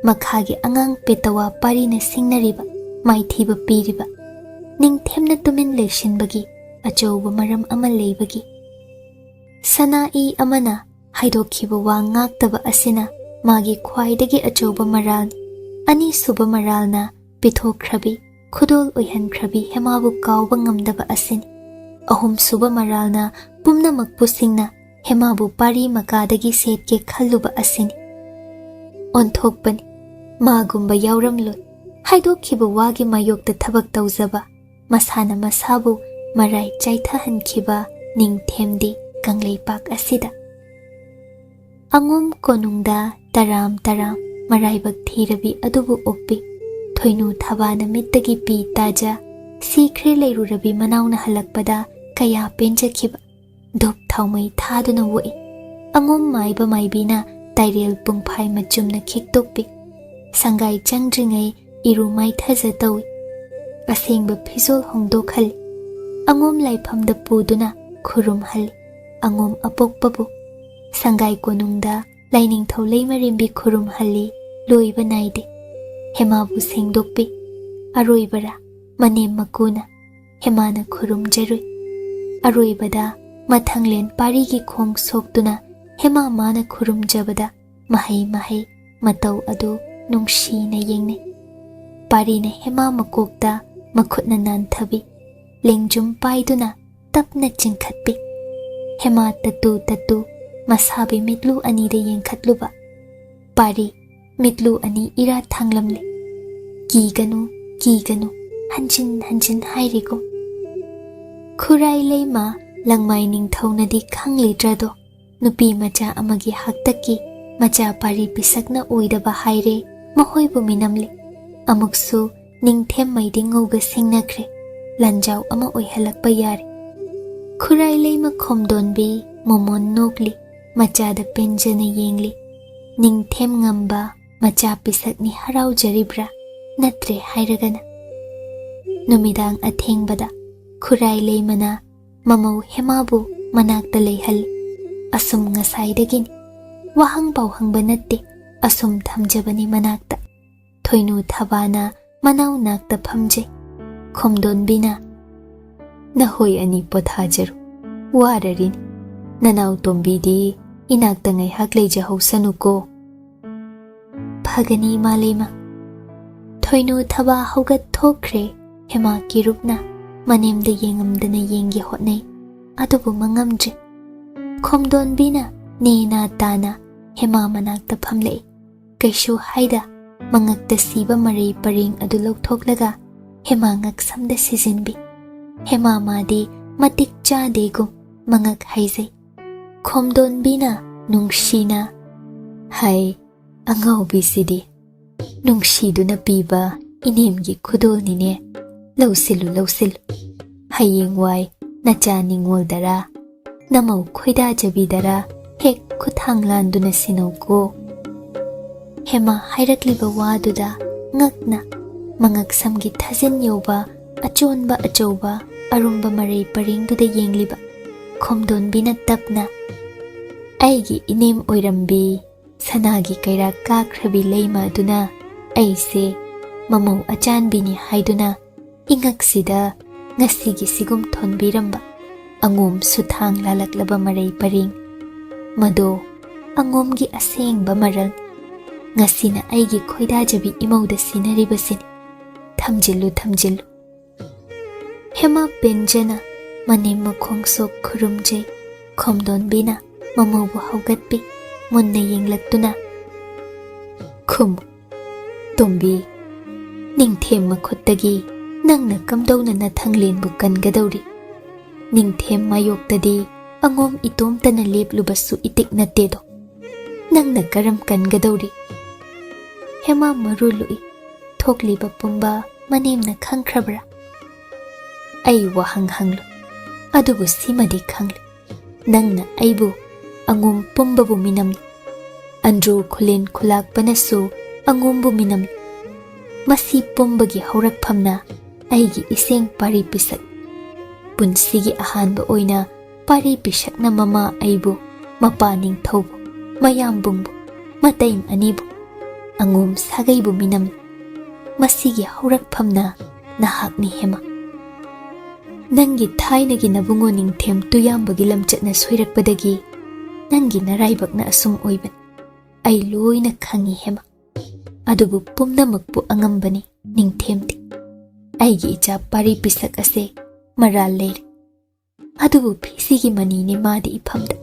makhagi angang petawa parina singnariba maithiba piriba ningthemna tumin leishinbagi achouba maram ama leibagi sanai amana haidokhiba wa ngaktaba asina magi khwaidagi achouba maral ani suba maralna pithokrabi Khudol oihankrabi hemabu kauba ngamdaba asini ahum suba maralna pumnamak pusingna hemabu pari makadagi setke khalluba asini onthokpani magumba yauramloi haidokhiba wagi mayokta thabak tawzaba masana masabu marai chaithahankhiba ningthemdi kangleipak asida angum konungda taram maraibak thirabi adubu okpi thoinu thabana mittagi pi taja sikre leirurabi manauna halakpada kaya penjakhiba dop thaumai thaduna woi angom maiba maibina tairel pungphai machumna khiktokpi sangai changdringai irumai thaja tawi asengba phizol hongdokhali angom laifamda puduna khurum hali angom apokpabu sangai konungda laining thauleimarimbi khurum hali loiba naide hemabu sengdokpi aroibara manem makuna hemana khurum jarui aroibada mathanglen parigi khong soktuna hema mana khurum jabada mahai matau adu nungshina yengne parina hema makokta makhutna nanthabi lengjum paiduna tapna chingkhatpi hema tatu masabi mitlu ani de yengkhatluba pari mitlu ani ira thanglamle kiganu hanjin hairigo khurai leima langmai ningthaunadi khangledrado nupi macha amagi haktaki macha pari pisakna oidaba haire mahoibu minamle amuksu ningthem maidingauga singnakre lanjau ama oihalakpa yare khurai leima khomdonbi momon nokli machada penjana yengli ningthem ngamba macha pisakni harau jaribra natre hairagana numidang athengbada khurai leimana mamau hemabu manakta leihal asum ngasaidagin wahang pauhangba natte asum thamjabani manakta thoinu thabana manau nakta phamje khomdonbina nahoi ani pothajaru wararin nanau tombidi inakta ngai hakleja hausanuko phagani malema thoinu thaba haugat thokre hema kirupna manemda yengamdana yengi hotnai adubu mangamdri. Khomdonbina nena tana hema manakta phamlei. Kaishu haida mangakta siba marei paring adu lauthoklaga hema ngaksamda sizinbi. Hema madi matik chadegum mangak haizai. Khomdonbina nungshina hai angaubi sidi. Nungshiduna piba inemgi khudol nine. Lausilu hayingwai nacha ningoldara namau khoida jabidara hek khuthanglanduna sinauko. Hema hairakliba waduda ngakna mangaksamgi thazin yoba achonba achouba arumba marei paringduda yengliba khomdonbina tapna aigi inem oirambi sanagi kaira kakhrabi leima aduna aise mamau achanbini haiduna ingaksida ngasigi sigum thonbiramba angom suthang lalaklaba marei paring mado angomgi asengba maral ngasina aigi khoidajabi imauda sinaribasin thamjilu hema penjana manima khongsok khurumjai khomdonbina mamaubu haugatpi munna yenglaktuna khum tombi ningthem makhuttagi nangna kamdowna nathanglenbu kangadawri. Ningthem mayoktadi angom itomtana leplubasu itik natedo. Nangna karam kangadawri. Hema marului thokliba pumba manemna khangkrabra. Ai wahanghanglu adubu simadi khangli. Nangna aibu angom pumbabu minamli. Andro khulen khulakpanasu angombu minamli. Masi pumbagi haurakphamna aigi iseng pari pisak. Punsigi ahanba oina pari pisakna mama aibu mapa ningthaubu mayambungbu mataim anibu angom sagaibu minam. Masigi haurakphamna nahakni hema. Nangi thainagi nabungo ningthem tuyambagi lamchatna soirakpadagi nangi naraibakna asum oiban. Ai loina khangi hema. Adubu pumnamakpu angambani ningthemti. Aigi icha pari pisak ase maral leiri. Adubu pisigi manini madi iphamda.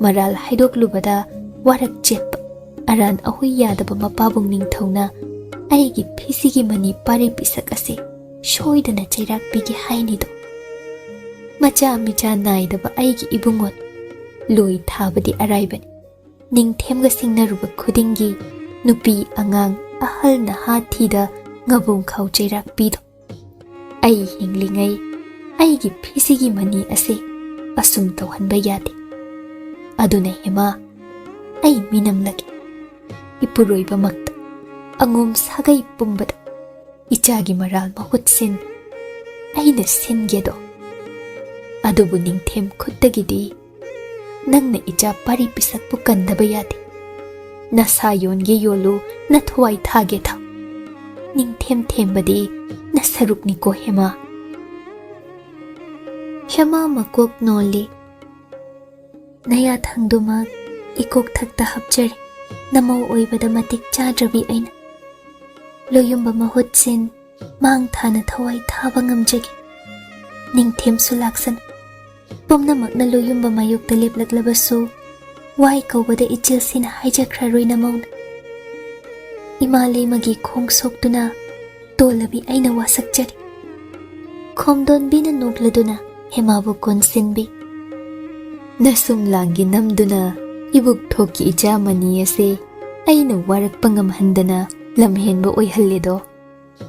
Maral haidoklubada warak jetpa aran ahui yadaba mapabung ningthawna aigi pisigi mani pari pisak ase shoidana chairak pigi hainido. Macha micha naidaba aigi ibungon loi thabadi araibani. Ningthemga singnaruba khudingi nupi angang ahal naha thida ngabung khau chairak pido. Ai hinglingai aigi pisigi mani ase asum tawhanba yade. Aduna hema ai minamlagi ipuroiba makta angom sagai pumbada ichagi maral mahut sin aina singedo. Adubu ningthem khuttagidi nangna icha pari pisakpu kandaba yade. Nasa yonge yolu na thwai thage tha. Ningthem thembadi na sarukni ko hema. Hema makok noli. Naya thangduma ikok thakta hapjari. Namau oibada matik chadrabi aina. Loyumba mahut sin mang thana thawai thaba ngamjagi. Ningthem sulaksan. Pumnamak na loyumba mayokta leplaklabasu. Wai kaubada ichil sina haijakraroi namauna. Imalay magi khong soktuna tolabi aina wasakjari. Khomdonbina nugladuna hemabu konsinbi. Nasum langi namduna ibuk thoki icha mani ase aina warak pangamhandana lamhenba oihalledo.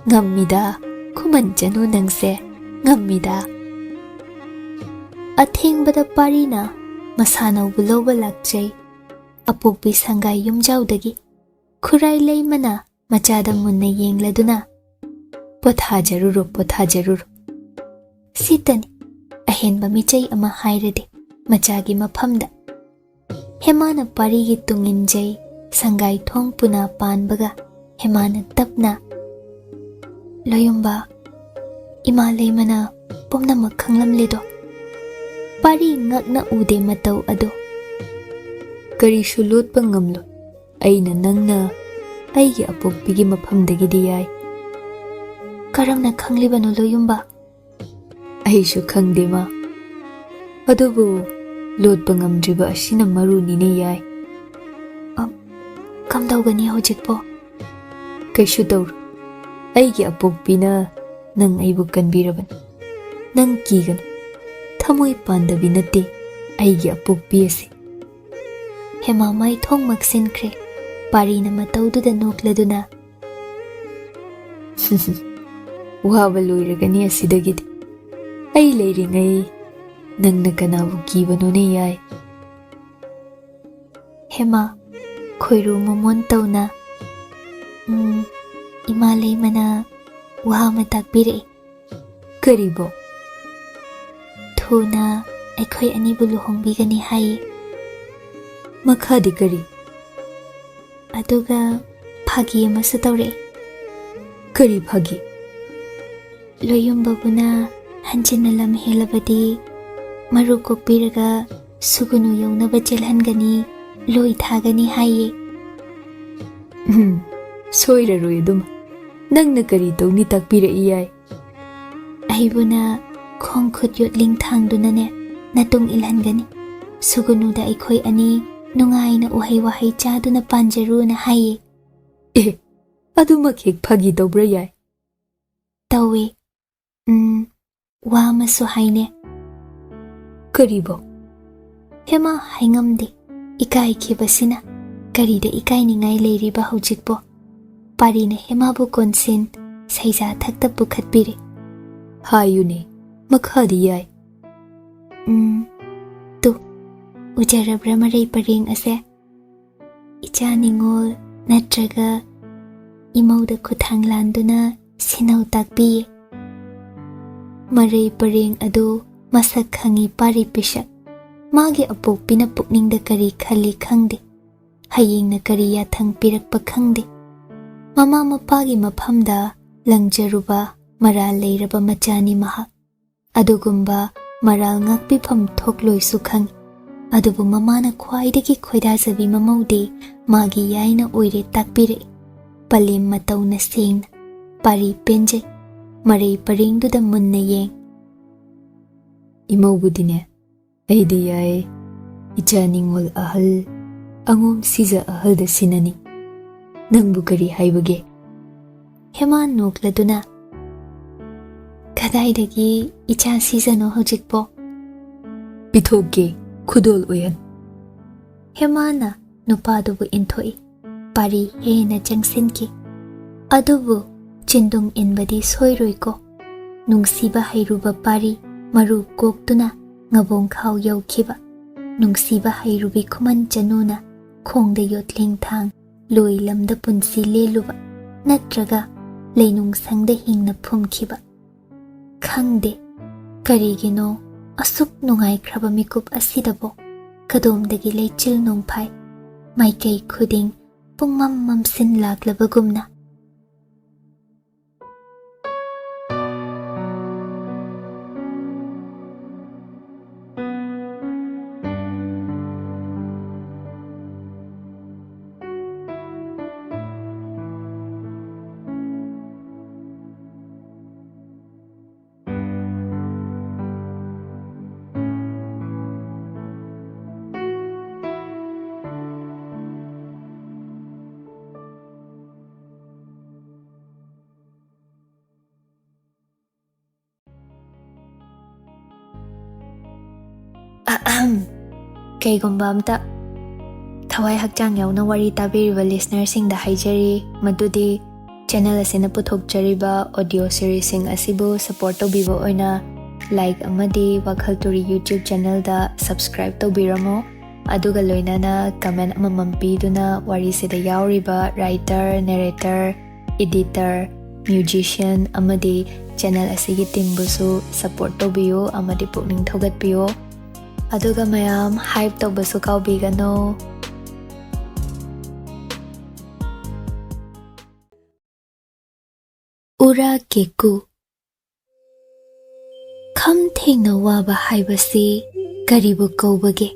Ngammida Khuman Chanu nangse ngammida. Athengbada parina masanaw buloba lakjay. Apukpi sanggay yumjawdagi khurai leimana machada munna yengladuna pothajaruru. Sitani ahenba michai ama hairade machagi maphamda. Hemana parigi tunginjay sanggay thong puna panbaga hemana tapna. Loyumba ima leimana pumnamak khanglamledo. Pari ngakna ude mataw ado. Karisu lutpa ngamlo. Aina nangna aigi apokpigi maphamdagidi yai. Karamna khanglibano loyumba? Aishu khangde ma. ꯑꯗꯨꯕꯨ ꯂꯣꯠꯄ ꯉꯝꯗ꯭ꯔꯤꯕ ꯑꯁꯤꯅ ꯃꯔꯨꯅꯤꯅꯦ ꯌꯥꯏ꯫ ꯀꯝꯗꯧꯒꯅꯤ ꯍꯧꯖꯤꯛꯄꯣ? ꯀꯩꯁꯨ ꯇꯧꯔꯣ, ꯑꯩꯒꯤ ꯑꯄꯣꯛꯄꯤꯅ ꯅꯪ ꯑꯩꯕꯨ ꯀꯟꯕꯤꯔꯕꯅꯤ꯫ ꯅꯪ ꯀꯤꯒꯅꯨ, ꯊꯃꯣꯏ ꯄꯥꯟꯗꯕꯤ ꯅꯠꯇꯦ ꯑꯩꯒꯤ ꯑꯄꯣꯛꯄꯤ ꯑꯁꯤ꯫ ꯍꯦꯃꯥ ꯃꯥꯏꯊꯣꯡ ꯃꯛꯁꯤꯟꯈ꯭ꯔꯦ꯫ ꯄꯥꯔꯤꯅ ꯃꯇꯧꯗꯨꯗ ꯅꯣꯛꯂꯗꯨꯅ ꯋꯥꯕ ꯂꯣꯏꯔꯒꯅꯤ ꯑꯁꯤꯗꯒꯤꯗꯤ꯫ ꯑꯩ ꯂꯩꯔꯤꯉꯩ ꯅꯪꯅ ꯀꯅꯥꯕꯨ ꯀꯤꯕꯅꯣꯅꯦ ꯌꯥꯏ꯫ ꯍꯦꯃꯥ ꯈꯣꯏꯔꯨ ꯃꯃꯣꯟ ꯇꯧꯅ ꯏꯃꯥ ꯂꯩꯃꯅ ꯋꯥ ꯑꯃ ꯇꯥꯛꯄꯤꯔꯛꯏ꯫ ꯀꯔꯤꯕꯣ? ꯊꯨꯅ ꯑꯩꯈꯣꯏ ꯑꯅꯤꯕꯨ ꯂꯨꯍꯣꯡꯕꯤꯒꯅꯤ ꯍꯥꯏꯌꯦ꯫ ꯃꯈꯥꯗꯤ ꯀꯔꯤ? ꯑꯗꯨꯒ ꯐꯥꯒꯤ ꯑꯃꯁꯨ ꯇꯧꯔꯛꯏ꯫ ꯀꯔꯤ ꯐꯥꯒꯤ? ꯂꯣꯌꯨꯝꯕꯕꯨꯅ ꯍꯟꯖꯤꯟꯅ ꯂꯝ ꯍꯦꯜꯂꯕꯗꯤ ꯃꯔꯨ ꯀꯣꯛꯄꯤꯔꯒ ꯁꯨꯒꯨꯅꯨ ꯌꯧꯅꯕ ꯆꯦꯜꯍꯟꯒꯅꯤ, ꯂꯣꯏ ꯊꯥꯒꯅꯤ ꯍꯥꯏꯌꯦ꯫ ꯁꯣꯏꯔꯔꯣꯏ ꯑꯗꯨꯃ꯫ ꯅꯪꯅ ꯀꯔꯤ ꯇꯧꯅꯤ ꯇꯥꯛꯄꯤꯔꯛꯏ ꯌꯥꯏ꯫ ꯑꯩꯕꯨꯅ ꯈꯣꯡ ꯈꯨꯠ ꯌꯣꯠꯂꯤꯡ ꯊꯥꯡꯗꯨꯅꯅꯦ ꯅꯇꯨꯡ ꯏꯜꯍꯟꯒꯅꯤ꯫ ꯁꯨꯒꯨꯅꯨꯗ ꯑꯩꯈꯣꯏ ꯑꯅꯤ ꯅꯨꯡꯉꯥꯏꯅ ꯎꯍꯩ ꯋꯥꯍꯩ ꯆꯥꯗꯨꯅ ꯄꯥꯟꯖꯔꯨꯅ ꯍꯥꯏꯌꯦ꯫ ꯑꯗꯨꯃꯛ ꯍꯦꯛ ꯐꯥꯒꯤ ꯇꯧꯕ꯭ꯔꯥ ꯌꯥꯏ? ꯇꯧꯋꯦ꯫ ꯋꯥ ꯑꯃꯁꯨ ꯍꯥꯏꯅꯦ꯫ ꯀꯔꯤꯕꯣ? ꯍꯦꯃꯥ ꯍꯥꯏꯉꯝꯗꯦ, ꯏꯀꯥꯏꯈꯤꯕꯁꯤꯅ꯫ ꯀꯔꯤꯗ ꯏꯀꯥꯏꯅꯤꯡꯉꯥꯏ ꯂꯩꯔꯤꯕ ꯍꯧꯖꯤꯛꯄꯣ? ꯄꯥꯔꯤꯅ ꯍꯦꯃꯥꯕꯨ ꯀꯣꯟꯁꯤꯟ ꯁꯩꯖꯥ ꯊꯛꯇ ꯄꯨꯈꯠꯄꯤꯔꯦ꯫ ꯍꯥꯏꯌꯨꯅꯦ, ꯃꯈꯥꯗꯤ ꯌꯥꯏ꯫ ꯇꯨ ꯎꯖꯔꯕ꯭ꯔꯥ ꯃꯔꯩ ꯄꯔꯦꯡ ꯑꯁꯦ? ꯏꯆꯥ ꯅꯤꯡꯉꯣꯜ ꯅꯠꯇ꯭ꯔꯒ ꯏꯃꯧꯗ ꯈꯨꯠꯊꯥꯡ ꯂꯥꯟꯗꯨꯅ ꯁꯤꯟꯅꯧ ꯇꯥꯛꯄꯤꯌꯦ꯫ ꯃꯔꯩ ꯄꯔꯦꯡ ꯑꯗꯨ ꯃꯁꯛ ꯈꯪꯉꯤ ꯄꯥꯔꯤ ꯄꯤꯁꯛ꯫ ꯃꯥꯒꯤ ꯑꯄꯣꯛꯄꯤꯅ ꯄꯨꯛꯅꯤꯡꯗ ꯀꯔꯤ ꯈꯜꯂꯤ ꯈꯪꯗꯦ, ꯍꯌꯦꯡꯅ ꯀꯔꯤ ꯌꯥꯊꯪ ꯄꯤꯔꯛꯄ ꯈꯪꯗꯦ꯫ ꯃꯃꯥ ꯃꯄꯥꯒꯤ ꯃꯐꯝꯗ ꯂꯪꯖꯔꯨꯕ ꯃꯔꯥꯜ ꯂꯩꯔꯕ ꯃꯆꯥꯅꯤ ꯃꯍꯥꯛ꯫ ꯑꯗꯨꯒꯨꯝꯕ ꯃꯔꯥꯜ ꯉꯥꯛꯄꯤꯐꯝ ꯊꯣꯛꯂꯣꯏꯁꯨ ꯈꯪꯏ꯫ ꯑꯗꯨꯕꯨ ꯃꯃꯥꯅ ꯈ꯭ꯋꯥꯏꯗꯒꯤ ꯈꯣꯏꯗꯥꯖꯕꯤ ꯃꯃꯧꯗꯤ ꯃꯥꯒꯤ ꯌꯥꯏꯅ ꯑꯣꯏꯔꯦ ꯇꯥꯛꯄꯤꯔꯛꯏ꯫ ꯄꯂꯦꯝ ꯃꯇꯧꯅ ꯁꯦꯡꯅ꯫ ꯄꯥꯔꯤ ꯄꯦꯟꯖꯩ, ꯃꯔꯩ ꯄꯔꯦꯡꯗꯨꯗ ꯃꯨꯟꯅ ꯌꯦꯡ꯫ ꯏꯃꯧꯕꯨꯗꯤꯅꯦ ꯑꯩꯗꯤ ꯌꯥꯏ, ꯏꯆꯥ ꯅꯤꯡꯉꯣꯜ ꯑꯍꯜ, ꯑꯉꯣꯝ ꯁꯤꯖ ꯑꯍꯜꯗ ꯁꯤꯟꯅꯅꯤ꯫ ꯅꯪꯕꯨ ꯀꯔꯤ ꯍꯥꯏꯕꯒꯦ? ꯍꯦꯃꯥ ꯅꯣꯛꯂꯗꯨꯅ ꯀꯗꯥꯏꯗꯒꯤ ꯏꯆꯥ ꯁꯤꯖꯅꯣ ꯍꯧꯖꯤꯛꯄꯣ? ꯄꯤꯊꯣꯛꯀꯦ, ꯈꯨꯗꯣꯜ ꯑꯣꯏꯍꯟ꯫ ꯍꯦꯃꯥꯅ ꯅꯨꯄꯥꯗꯨꯕꯨ ꯏꯟꯊꯣꯛꯏ꯫ ꯄꯥꯔꯤ ꯍꯦꯟꯅ ꯆꯪꯁꯤꯟꯈꯤ꯫ ꯑꯗꯨꯕꯨ ꯆꯤꯟꯗꯨꯡ ꯏꯟꯕꯗꯤ ꯁꯣꯏꯔꯣꯏꯀꯣ꯫ ꯅꯨꯡꯁꯤꯕ ꯍꯩꯔꯨꯕ ꯄꯥꯔꯤ ꯃꯔꯨ ꯀꯣꯛꯇꯨꯅ ꯉꯕꯣꯡꯈꯥꯎ ꯌꯧꯈꯤꯕ꯫ ꯅꯨꯡꯁꯤꯕ ꯍꯩꯔꯨꯕꯤ ꯈꯨꯃꯟ ꯆꯅꯨꯅ ꯈꯣꯡꯗ ꯌꯣꯠꯂꯤꯡ ꯊꯥꯡ ꯂꯣꯏ ꯂꯝꯗ ꯄꯨꯟꯁꯤ ꯂꯦꯜꯂꯨꯕ, ꯅꯠꯇ꯭ꯔꯒ ꯂꯩꯅꯨꯡꯁꯪꯗ ꯍꯤꯡꯅ ꯐꯨꯝꯈꯤꯕ꯫ ꯈꯪꯗꯦ ꯀꯔꯤꯒꯤꯅꯣ ꯑꯁꯨꯛ ꯅꯨꯡꯉꯥꯏꯈ꯭ꯔꯕ ꯃꯤꯀꯨꯞ ꯑꯁꯤꯗꯕꯣ ꯀꯗꯣꯝꯗꯒꯤ ꯂꯩꯆꯤꯜ ꯅꯣꯡꯐꯥꯏ ꯃꯥꯏꯀꯩ ꯈꯨꯗꯤꯡ ꯄꯨꯡꯃꯝ ꯃꯝꯁꯤꯟ ꯂꯥꯛꯂꯕꯒꯨꯝꯅ꯫ ꯀꯩꯒꯨꯝꯕ ꯑꯝꯇ ꯊꯋꯥꯏ ꯍꯛꯆꯥꯡ ꯌꯥꯎꯅ ꯋꯥꯔꯤ ꯇꯥꯕꯤꯔꯤꯕ ꯂꯤꯁꯅꯔꯁꯤꯡꯗ ꯍꯥꯏꯖꯔꯤ ꯃꯗꯨꯗꯤ ꯆꯦꯅꯦꯜ ꯑꯁꯤꯅ ꯄꯨꯊꯣꯛꯆꯔꯤꯕ ꯑꯣꯗꯤꯑꯣ ꯁꯤꯔꯤꯁꯁꯤꯡ ꯑꯁꯤꯕꯨ ꯁꯄꯣꯔꯠ ꯇꯧꯕꯤꯕ ꯑꯣꯏꯅ ꯂꯥꯏꯛ ꯑꯃꯗꯤ WakhaL Turi ꯌꯨꯇ꯭ꯌꯨꯕ ꯆꯦꯅꯦꯜꯗ ꯁꯕꯁꯀ꯭ꯔꯥꯏꯕ ꯇꯧꯕꯤꯔꯝꯃꯣ, ꯑꯗꯨꯒ ꯂꯣꯏꯅꯅ ꯀꯃꯦꯟ ꯑꯃꯃꯝ ꯄꯤꯗꯨꯅ ꯋꯥꯔꯤꯁꯤꯗ ꯌꯥꯎꯔꯤꯕ ꯔꯥꯏꯇꯔ, ꯅꯦꯔꯦꯇꯔ, ꯏꯗꯤꯇꯔ, ꯃ꯭ꯌꯨꯖꯤꯁꯤꯌꯟ ꯑꯃꯗꯤ ꯆꯦꯅꯦꯜ ꯑꯁꯤꯒꯤ ꯇꯤꯝꯕꯨꯁꯨ ꯁꯄꯣꯔꯠ ꯇꯧꯕꯤꯌꯨ ꯑꯃꯗꯤ ꯄꯨꯛꯅꯤꯡ ꯊꯧꯒꯠꯄꯤꯌꯨ꯫ ꯑꯗꯨꯒ ꯃꯌꯥꯝ ꯍꯥꯏꯞ ꯇꯧꯕꯁꯨ ꯀꯥꯎꯕꯤꯒꯅꯨ꯫ ꯎꯔꯥ ꯀꯦꯀꯨ꯫ ꯈꯝ ꯊꯦꯡꯅ ꯋꯥꯕ ꯍꯥꯏꯕꯁꯤ ꯀꯔꯤꯕꯨ ꯀꯧꯕꯒꯦ?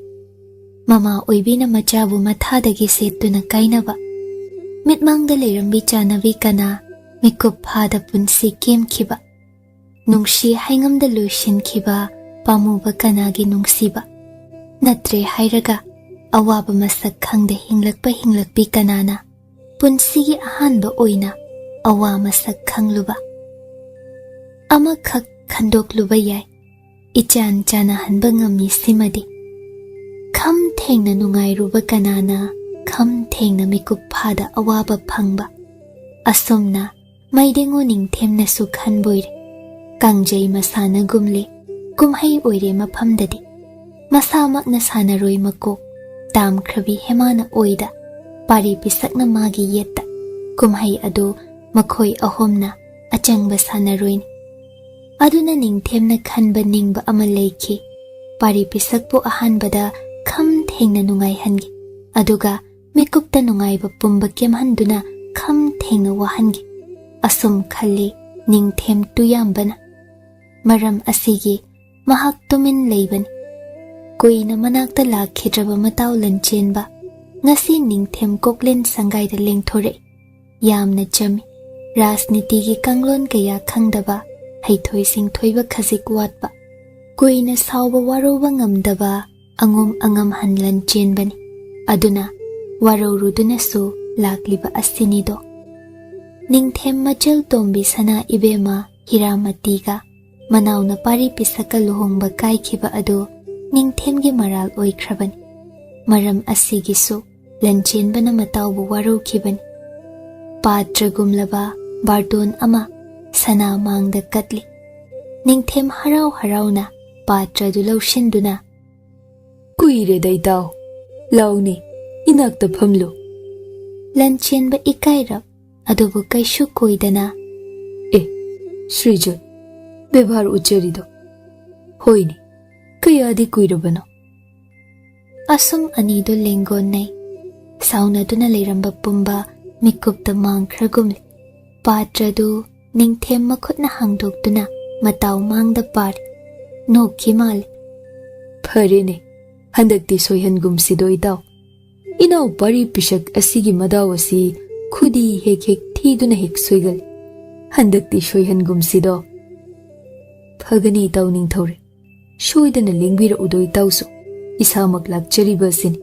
ꯃꯃꯥ ꯑꯣꯏꯕꯤꯅ ꯃꯆꯥꯕꯨ ꯃꯊꯥꯗꯒꯤ ꯁꯦꯠꯇꯨꯅ ꯀꯥꯏꯅꯕ, ꯃꯤꯠꯃꯥꯡꯗ ꯂꯩꯔꯝꯕꯤ ꯆꯥꯅꯕꯤ ꯀꯅꯥ ꯃꯤꯀꯨꯞ ꯐꯥꯗ ꯄꯨꯟꯁꯤ ꯀꯦꯝꯈꯤꯕ, ꯅꯨꯡꯁꯤ ꯍꯩꯉꯝꯗ ꯂꯣꯏꯁꯤꯟꯈꯤꯕ pamuba kanagi nungsiba natre hairaga awaba masak khangde hinglakpi kanana punsigi ahanba oina awa masak khangluba ama khak khandokluba yai ichan chana hanba ngamni simadi kham thengna nungai ruba kanana kham thengna mikup phada awaba phangba asomna maidengo ningthemna su khanboire kangjai masana gumle kumhai oire maphamdadi masamakna sanaroi makok tam khrabi hemana oida pari pisakna magi yetta kumhai ado makhoi ahomna achangba sanaroin aduna ningthemna khanba ningba ama leikhi pari pisakpo ahanbada kham thengna nungai hangi aduga mikupta nungai ba pumba kemhanduna kham thengna wahangi asum khalli ningthem tuyambana maram asigi mahak tumin leibani koina manakta lakhidraba mataw Lanchenba ngasi ningthem koklen sangaida lengthore yamna chami rajniti gi kanglon kaya khangdaba haithoi singthoiba khajik watba koina sauba waroba ngamdaba angam han Lanchenbani aduna waroruduna su lakliba asinido ningthem machal tombi sana ibema hiramatiga manawna pari pisaka luhongba kaikhiba ado ningthemgi maral oikrabani maram asigisu Lanchenbana matawbu warokibani patragumlaba bardon ama sana mangda katli ningthem haraw-harawna patradu lawshinduna kuire daitaw lawni inakta phamlo Lanchenba ikairab adubu kaishu koidana Srijot bebhar ucharido hoini kayadi kuirabano asum anido lengon nai saunaduna leiramba pumba mikupta mangkragumli patradu ningthem makhutna hangdoktuna mataw mangda par nokki mali pharene handakti soihangumsido itaw inaw pari pishak asigi madaw asi khudi hek thiduna hek soigal handakti soihangumsido phagani itaw ningthore shoidana lengbira udoi tawsu isamak lakchariba sini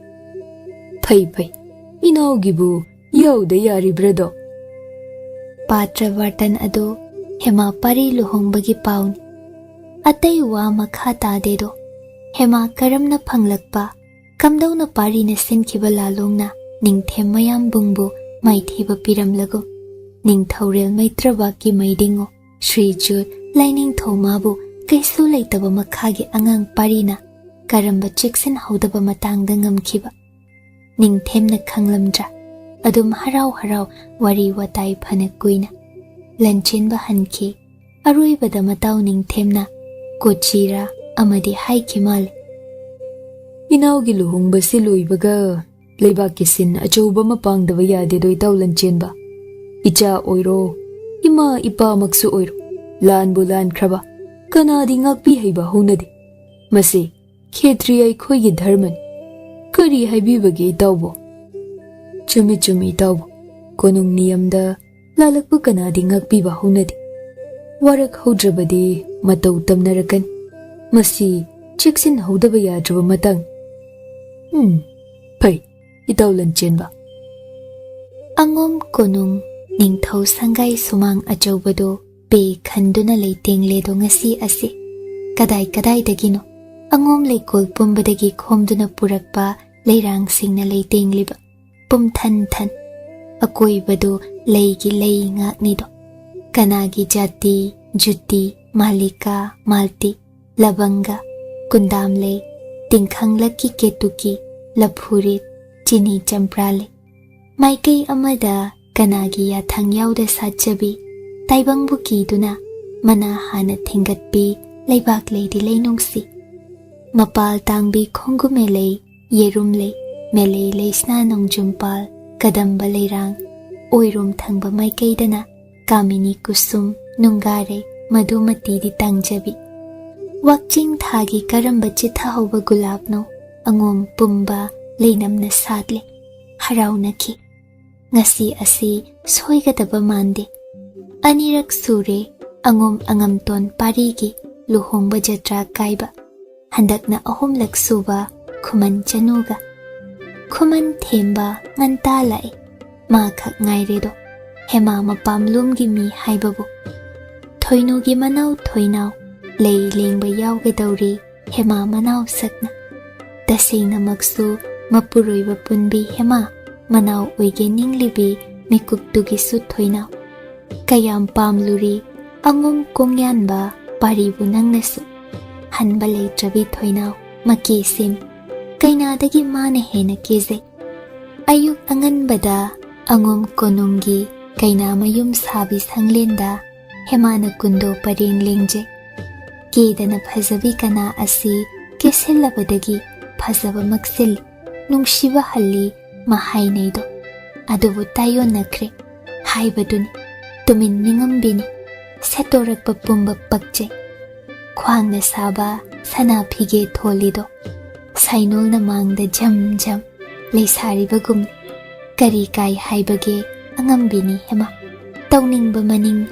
phai inawgibu yauda yaribrado patra vartan ado hema pari luhongbagi pauni atai wa makha tadedo hema karamna phanglakpa kamdawna pari na sinkhiba lalongna ningthem mayam bungbu maithiba piramlago ningthaurel maitraba ki maidingo Srijot laining thomabu kaisu laitaba makhagi angang parina karamba cheksin haudaba matangda ngamkhiba ningthemna khanglamdra adum haraw wari watai phana kuina Lanchenba hanki aroibada mataw ningthemna kochira amadi haikimal inawgi luhungba siloibaga leibaki sin achouba mapangdaba yade doi taw Lanchenba icha oiro ima ipa maksu oiro lan bulan khraba kanadi ngakpi haiba honadi mase khetriyai khoigi dharmani kari haibibage tawbo chumi tawbo konung niyamda lalakpu kanadi ngakpi ba honadi warak hodrabadi mataw tamnarakan masi cheksin hodaba yadraba matang phai itaw Lanchenba angom konung ningthau sangai sumang achobado pe khanduna leiteng ledo ngasi ase kadai dagino angom leikol pumbadagi khomduna purakpa leirang singna leiteng liba pumthan akoibado leigi lei ngaknido kanagi jati juti malika malti labanga kundamle Tingkhang laki ketuki laphurit chini champrale maikei amada kanagi yathang yauda sachabi taibangbu kiduna mana hana thingatpi leibak leidi leinungsi mapal tangbi khongume lei yerum lei mele leisna nongjumpal kadamba leirang oirum thangba maikeidana kamini kusum nungare madhumati di tangjabi wakching thagi karamba chitha hoba gulabno angom pumba leinamna sadle haraunaki ngasi asi soigadaba mande anirak sure angom angamton parigi luhongba jatra kaiba handakna ahomlak suba Khuman Chanuga. Khuman themba nganta lai ma khak ngairedo hema mapamlum gi mi haibabu. Thoinu gi manau thoinau lei lengba yauge dauri hema manau sakna. Tasina maksu mapuroiba punbi hema manau oige ninglibi mikuptugi su thoinau. Kayam pamluri angum kongyanba paribu nangnasu. Hanba leitrabi thoinau maki sim. Kainadagi mane hena keze. Ayuk anganbada angum konungi kaina mayum sabi sanglenda hemana kundo pareng lengje. Kedana phazabi kana asi kesilabadagi phazaba maksil nungshiba halli mahainaido. Adubu tayo nakre haibaduni tumin ningambini setorakpa pumba pakje. Khwangna saba sana phige tholido. Sainolna mangda jam jam leisariba gumni. Kari kai haibage angambini hema. Tauningba maning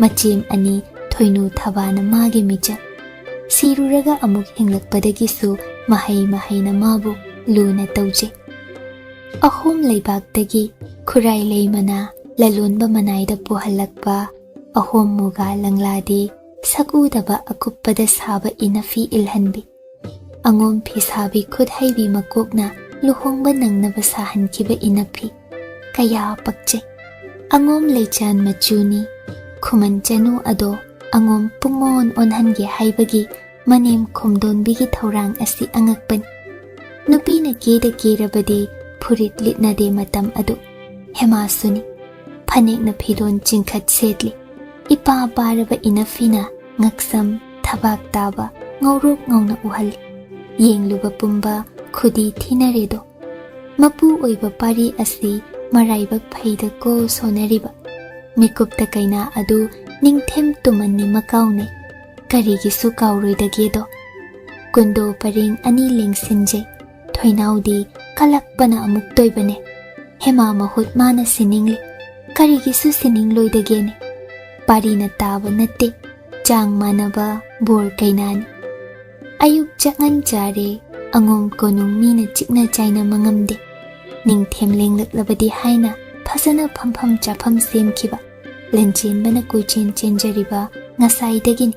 machim ani thoinu thabana magi mija. Siruraga amuk hinglakpadagisu mahai na mabu luna tauje. Ahom leibaktagi khurai leimana lalunba manaida puhalakpa ahom muga langladi sakudaba akuppada saba inafi ilhanbi. Angom phisabi khudhaibi makokna luhongba nangnaba sahankiba inafi kaya pakje. Angom leichan machuni Khuman Chanu ado angom pungon onhange haibagi manem khomdonbigi thaurang asi angakpan. Nupina keda kerabadi phurit litnade matam adu hema suni phanekna phidon chingkhat setli. Ipa paraba inafina ngaksam thabak taba ngaurok ngauna uhal. Yengluba pumba khudi thinaredo. Mapu oiba pari asi maraibak phaida ko sonariba. Mikupta kaina adu ningthem tumanni makaune. Karigi su kauroidagedo. Kundo paring ani lengsinje. Thoinaudi kalakpana amuk toibane. Hema mahut mana siningli. Karigi su siningloidagene. Parina taba natte. Chang manaba bor kainani. Ayuk jangan jare angom konung mina chikna chaina mangamde. Ningthem lenglak haina phasana phampham chapham semkiba. Lanchenba na kuchen chenjariba ngasaidagini.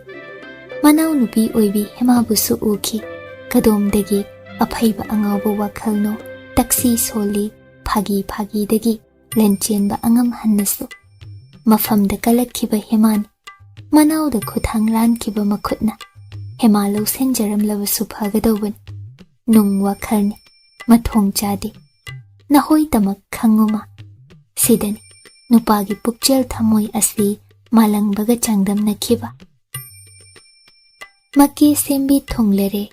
Manau nupi oibi hemabusu uki. Kadomdagi aphaiba angauba wakhalno taksi soli phagi dagi Lanchenba angam hannasu. Mafamda kalakkiba hemani. Manauda khuthang lankiba makhutna. Hema lau senjaram labasu phagadawan. Nung wakhalni mathong chadi. Nahoi tamak khanguma. Sidani nupagi pukchel thamoi asi malangbaga changdam nakhiba. Maki sembi thonglere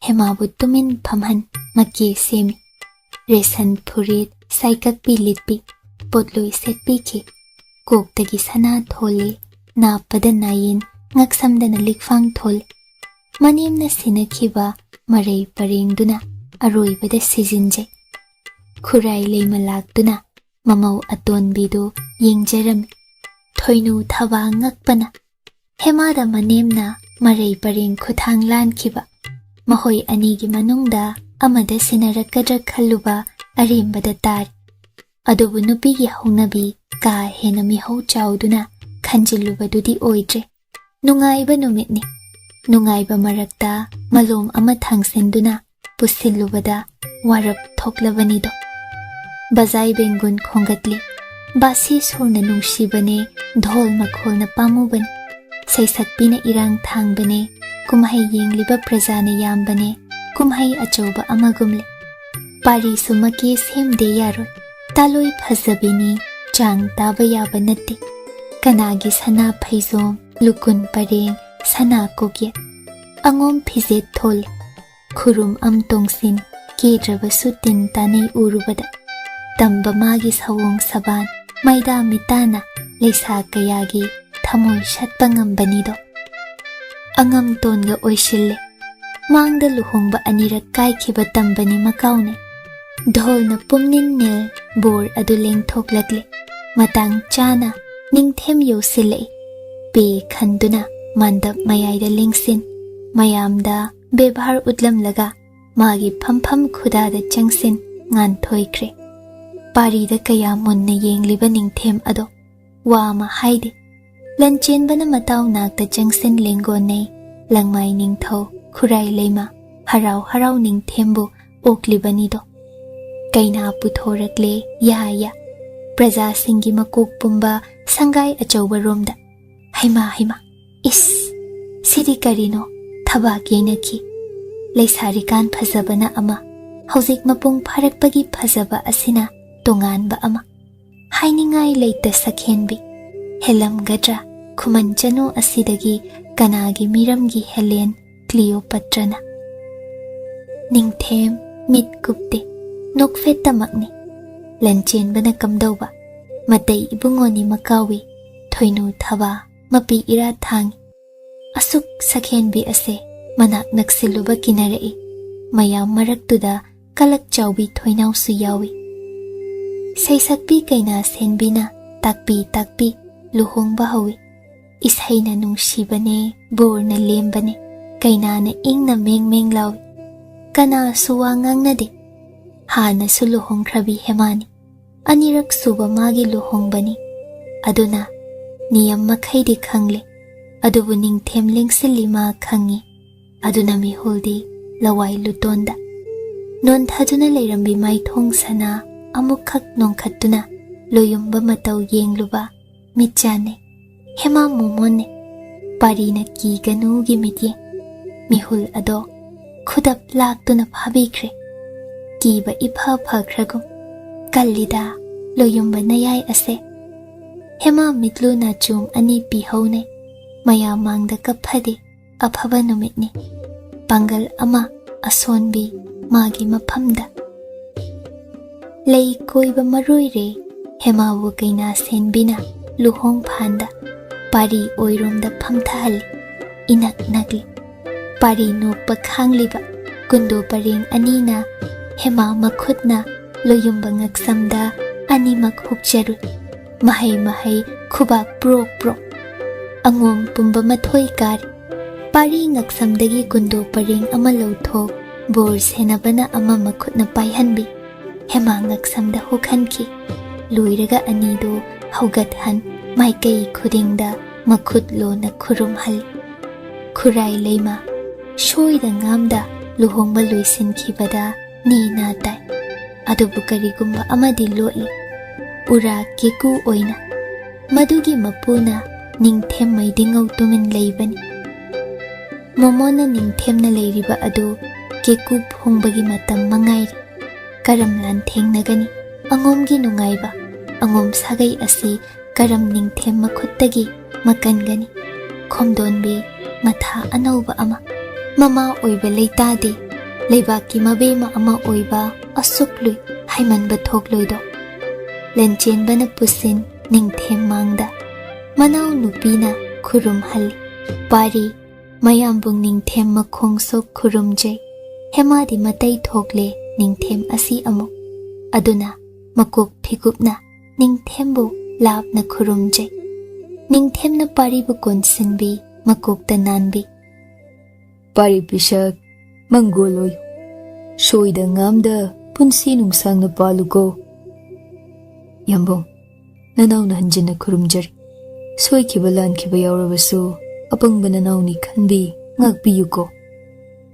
hemabu tumin phamhan maki semi. Resan phurit saikak pi litpi potloi setpi ki. Koktagi sana thole napada nayin ngaksamdana likfang thole. Manemna sinakhiba marai parengduna aroibada sizinje. Khurai leima lakduna mamau atonbidu yengjarami. Thoinu thaba ngakpana. Hemada manemna marai pareng khuthang lankhiba. Mahoi anigi manungda amada sinarakadra khalluba arembada tari. Adubu nupigi haunabi ka hena mihau chauduna khanjillubadudi oidre. Nungaiba numitni. Nungaiba marakta malom ama thangsenduna pusillubada warap thoklabanido. Bazai bengun khongatli. Basi surna nungshibane dhol makholna pamubane. Saisakpina irang thangbane. Kumhai yengliba prajana yambane. Kumhai achauba amagumle. Pari sumaki semde yaroi. Taloi phazabini chang taba yaba natti. Kanagi sana phaizom lukun pareng sana kokye. Angom phizet thol. Khurum amtongsin kedraba sutin tanei urubada. Tamba magi sawong saban maida mitana leisa kayagi thamoy shatpangambanido. Angam tonga oishille. Mangda luhongba anirak kaikhiba tambani makaune. Dhol na pumnin nil bor aduleng thoklakle. Matang chana ningthem yosilai. Pe khanduna mandap mayaida lengsin. Mayamda बेभार उतलम लगा मागी फम खुदादा चंगसिन ngan thoikre pari da kaya munna yengliba ningthem ado wa ma haide Lanchenba na mataw nakta jangsen lenggo nei langmai ningthau khurai leima harau ningthembu okliba ni do kaina puthorakle ya praja singi makok pumba sangai achauba romda haima is sidi karino thabak yenaki leisarikan phazabana ama Hauzik mapung pharakpagi phazaba asina tonganba ama hainingai leita sakhenbi helam gadra Khuman Chanu asidagi kanagi miramgi Helen Cleopatrana Ningthem mit kupte nokfeta makni Lanchenba na kamdawba matay ibungoni makawi thoinu thaba mapi ira thangi asuk sakhenbi ase manak naksiluba kinarai mayam maraktuda kalak chawbi thoinaw su yawi saisakpi kaina senbina takpi luhongba hawi ishaina nungsibane borna lembane kaina na ingna meng lawi kana suwangang na de hana su luhong krabi hemani anirak suba magi luhongbani aduna niyam makhaidi khangle adubu ningthem lengsilima khangi aduna mi holdi lawai lutonda non thaduna leirambi mai thong sana amukhak nongkhatuna loyumba matau yengluba michane hema momone parina ki ganu gi mitye mihul ado khudap laktuna phabikre kiba ipha phakragum kallida loyumba nayai ase hema mitlu na chum ani pihone maya mangda kaphade aphaba numitni pangal ama asonbi magi maphamda lei koiba maroire hema wo kaina senbina luhong phanda pari oiromda phamthali inak nagli pari no pakhangliba kundo pareng anina hema makhutna loyumba ngaksamda ani makhukcharu mahai khubak prok angom pumba mathoi kar pari ngaksamdagi kundo pareng ama lawthok bor senabana ama makhutna paihanbi hema ngaksamda hukhanki luiraga anido haugathan maikai khudingda makhut lona khurumhal khurai leima shoida ngamda luhongba loisinkhibada ni na tai adubu karigumba amadi lotli ura keku oina madugi mapuna ningthem maidingau tumin leibani momona ningthemna leiriba adu keku phongbagi matam mangai karam lan thengnagani angomgi nungaiba angom sagai asi karam ningthem makhuttagi makangani khomdonbi matha anauba ama mama oiba leitade leibaki mabema ama oiba asuklui haimanba thokloido Lanchenba na pusin ningthem mangda manau nupina khurum hali pari mayambung ningthem makhongso khurumjai hemadi matai thokle ningthem asi amu aduna makok phigupna ningthembu lapna khurumjai ningthemna paribu konsinbi makokta nanbi pari pisak mangoloy soida ngamda punsi nungsangna paluko yambong nanaw na hanjina khurumjari soikiba lankiba yaurabasu apangba nanawni khanbi ngakpiyuko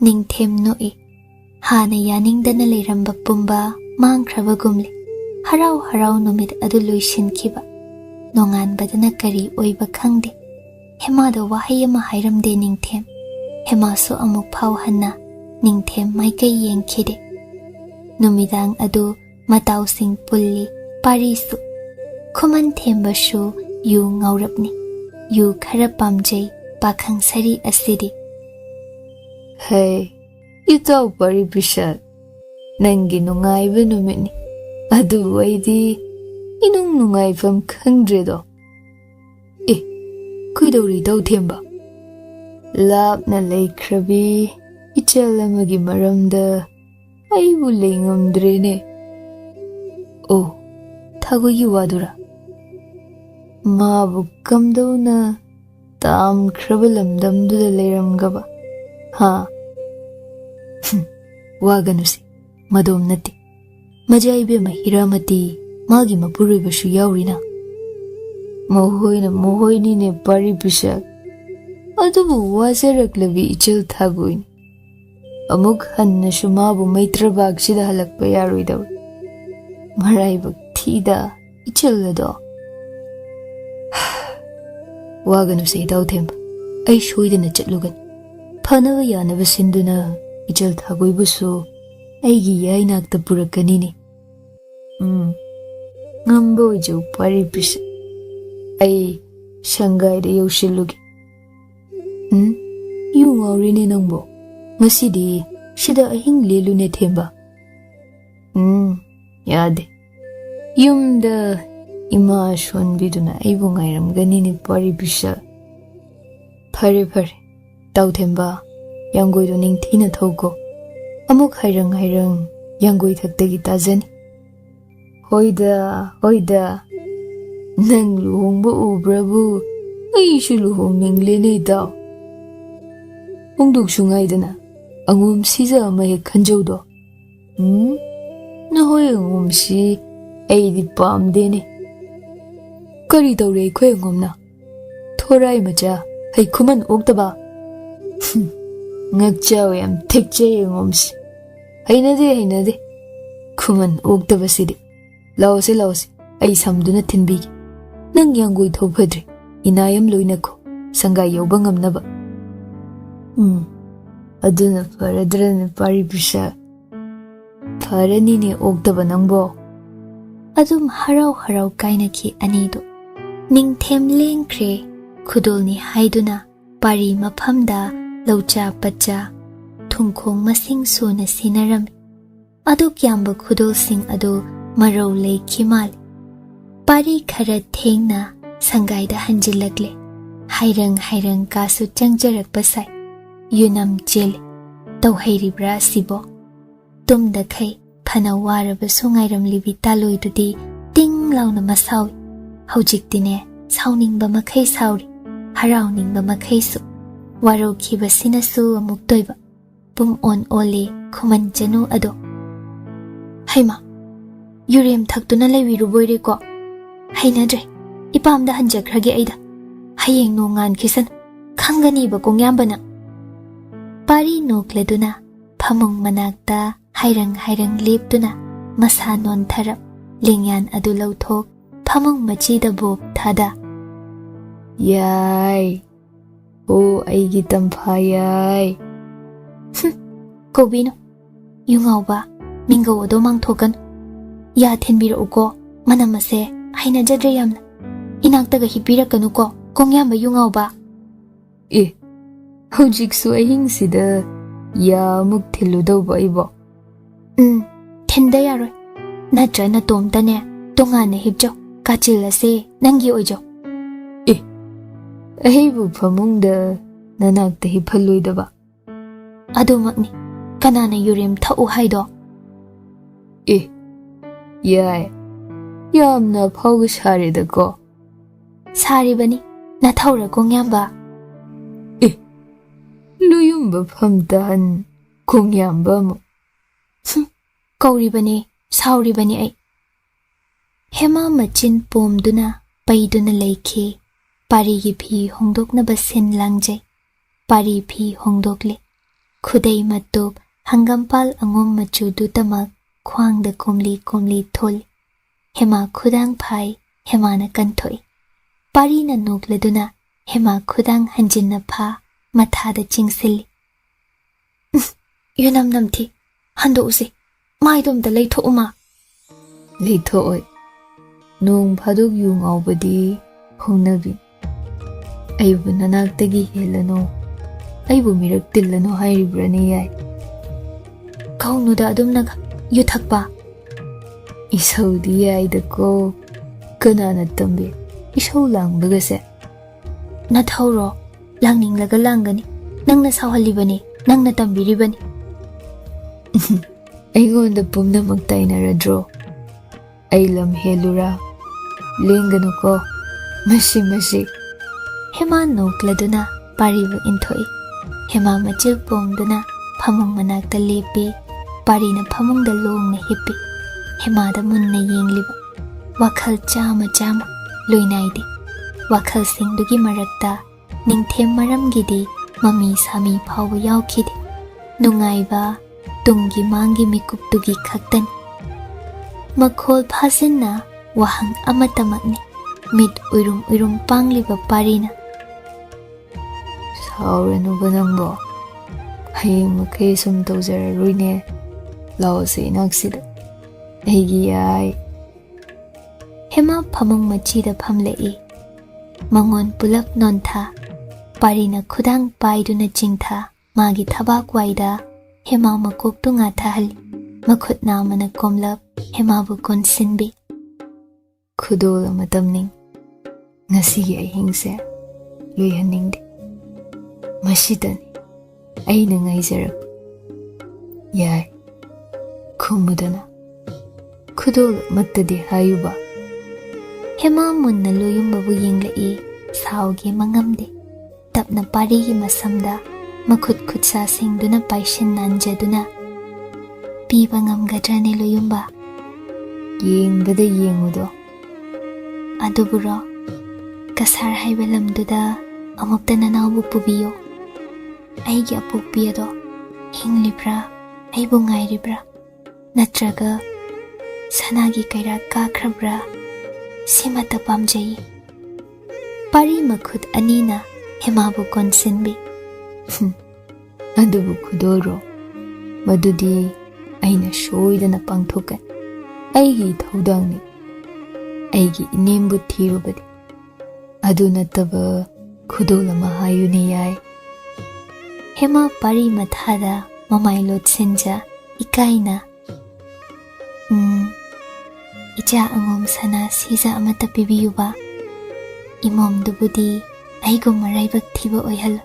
ningthem noi hana yaningdana leiramba pumba mangkhrabagumle harau numit adu loisinkiba nonganbadana kari oiba khangde hemada wahai ama hairamde ningthem hemaso amuk phau hanna ningthem maikai yengkhide numidang adu matau sing pulli parisu Khuman thembasu yu ngaurapni yu khara pamjai pakhang sari asidi hey itau pari pisat nangi nungaiba numitni adu waidi inung nungaifam khangdredo kuidauri dau themba lapna leikhrabi ichalamagi maramda aibu lengamdrene oh thagogi wadura mabu kamdona tam khrabalamdamduda leiramgaba ha Waganusi, madom nati. Majaibe mahiramati, magi mapuri bashu yaurina. Mohoi ni ne pari pisak. Adubu wasaraklabi ichil thaguin. Amuk hanna shumabu maitra bagshida halak payaruidaw. Marai bakthida ichil lado. Waganusi daw themba. Ay shoidana chatlugan. Phanawa yanaba sinduna ichil thaguibusu aigi yainakta purakanini. Ngambo jo pari pisak. Ay Shanghai da yaushillugi. Yu ngawrini nangbo. Ngasidi shida ahing lelune themba. Yade. Yumda ima shonbiduna aibu ngairamganini pari bisha. Phare tau themba. Yanggoi do ningthina thauko. Amuk hairang yanggoi thaktagi tajani. Hoida. Nang luhongba ubrabu. Aishu luhongningline daw. Ungduk shungaidana. Angum siza amahe kanjawdo. Nahoy angum si aidi pamdene. Kari dawre ikhoy angumna. Thorai macha hay Khuman oktaba. Ngakchaw yam thekchay angum si. Hainade. Khuman oktaba sidi. Lawsi. Ay samduna thinbigi. Nang yanggoi thophadre. Inayam loinako. Sangay yawba ngamnaba. Aduna faradrana pari bisha. Faranini oktaba nangbo. Adum harau kainaki anido. Ningthem lengkre Khudol ni haiduna pari maphamda laucha pacha thungkhong masing suna sinarami. Adu kyamba Khudol sing adu marau leikhimal. Pari khara thengna sangaida hanjilagle. Hairang kasu changjarak pasai. Yunam jele. Tauhairibra sibo. Tumda khai phana waraba sungairam libi taloi dudi ting launa masawi. Haujiktine sauningba makhai sauri. Harauningba makhai su. Waro khiba sinasu amuk toiba. Pum on ole Khuman Chanu ado. Haima. Yurem thaktuna leiwiru boire ko. Hainadre. Ipamda hanjakrage aida. Hayeng no ngan kisan. Khangani ba kongyambana. Pari nokleduna. Phamung manakta hairang leptuna. Masa non tharap. Lingyan adu lauthok. Phamung machida bob thada. Yai. O aigi Tamfayai. Kobino. Yungawba. Mingaw ado mangthokan. Ya thenbira uko. Manamase. Haina jadre yamna. Inaktaga hipirakanu ko. Kongyamba yungawba. Hojiksu ahing sida ya muk thiludawba ibo. Thinda yaroi. Natrana tomtane tongana hipjo. Kachilase nangi oijo. Ahibu phamungda nanakta hiphalloidaba. Adumakni. Kanana yurem thau haido. Yai. Yamna phawga sarida ko. Saribani. Nathawra kongyamba. Luyumba phamtan kongyamba mo. Kauribani. Sauribani ay. Hema machin pomduna paiduna leikhe. Pari gi phi hongdokna basen langjay. Pari phi hongdokle. Khudai matop hangampal angom machudu tamak khwangda komli thol. Hema khudang phai hema na kanthoi. Pari na nokladuna hema khudang hanjinna pha mathada chingsil. Yunam namthi hando use maidom da leitho uma. Leitho oi. Nong phaduk yung awbadi hongnabi. Aibu nanaktagi helano. Aibu mirak tillano hairibrani yai. Kaunuda adum naga yuthakpa. Isaudi yai dako. Kanana tambi. Isaw lang bagase. Nathawro. Langning laga langgani. Nangna sawhalibani. Nangna tambiribani. Aingonda pumna magtainaradro. Ay lam helura. Lengano ko. Masi. Hema nokladuna paribu inthoi. Hema machil pomduna famung manakta lepi parina famungda longna hippi hemada munna yengliba wakhal chama chama loinaidi wakhal singdugi marakta ningthem maramgidi mami sami phawa yaukhidi nungaiba tunggi mangi mikuptugi khaktan makhol phasinna wahang amatamakni mit uirum pangliba parina sauranu banangbo hayeng makai sum tawjararoine lawse inaksida aigi yai hema phamung machida phamlei mangon pulap nontha parina khudang paiduna chingtha magi thabak waida hema makok tunga thahal makhut namana komlap hema bu konsinbi Khudol matamning ngasigi ahingse loihaningdi masitani aina ngaijarak yai khumudana Khudol mattadi hayuba hema munna loyumba bu yenglei sauge mangamde tapna pari gi masamda makhut khutsa singduna paishin nanjaduna piba ngamgadrane loyumba yengbada yengudo aduburo kasar haiba lamduda amukta nanawu pubiyo aigi apukpiyado hinglibra aibu ngairibra natraga sanagi kaira kakhrabra simata pamjai pari makhut anina hemabu konsinbi adubu khudoro madudi aina shoidana pangthokan aigi thodangni aigi inembu thirubadi adu nataba khudol ama hayuni yai hema pari mathada mamai lotsinja ikaina Ija angom sana siza amata pibiyuba imom dubudi aigo maraibak thiba oihal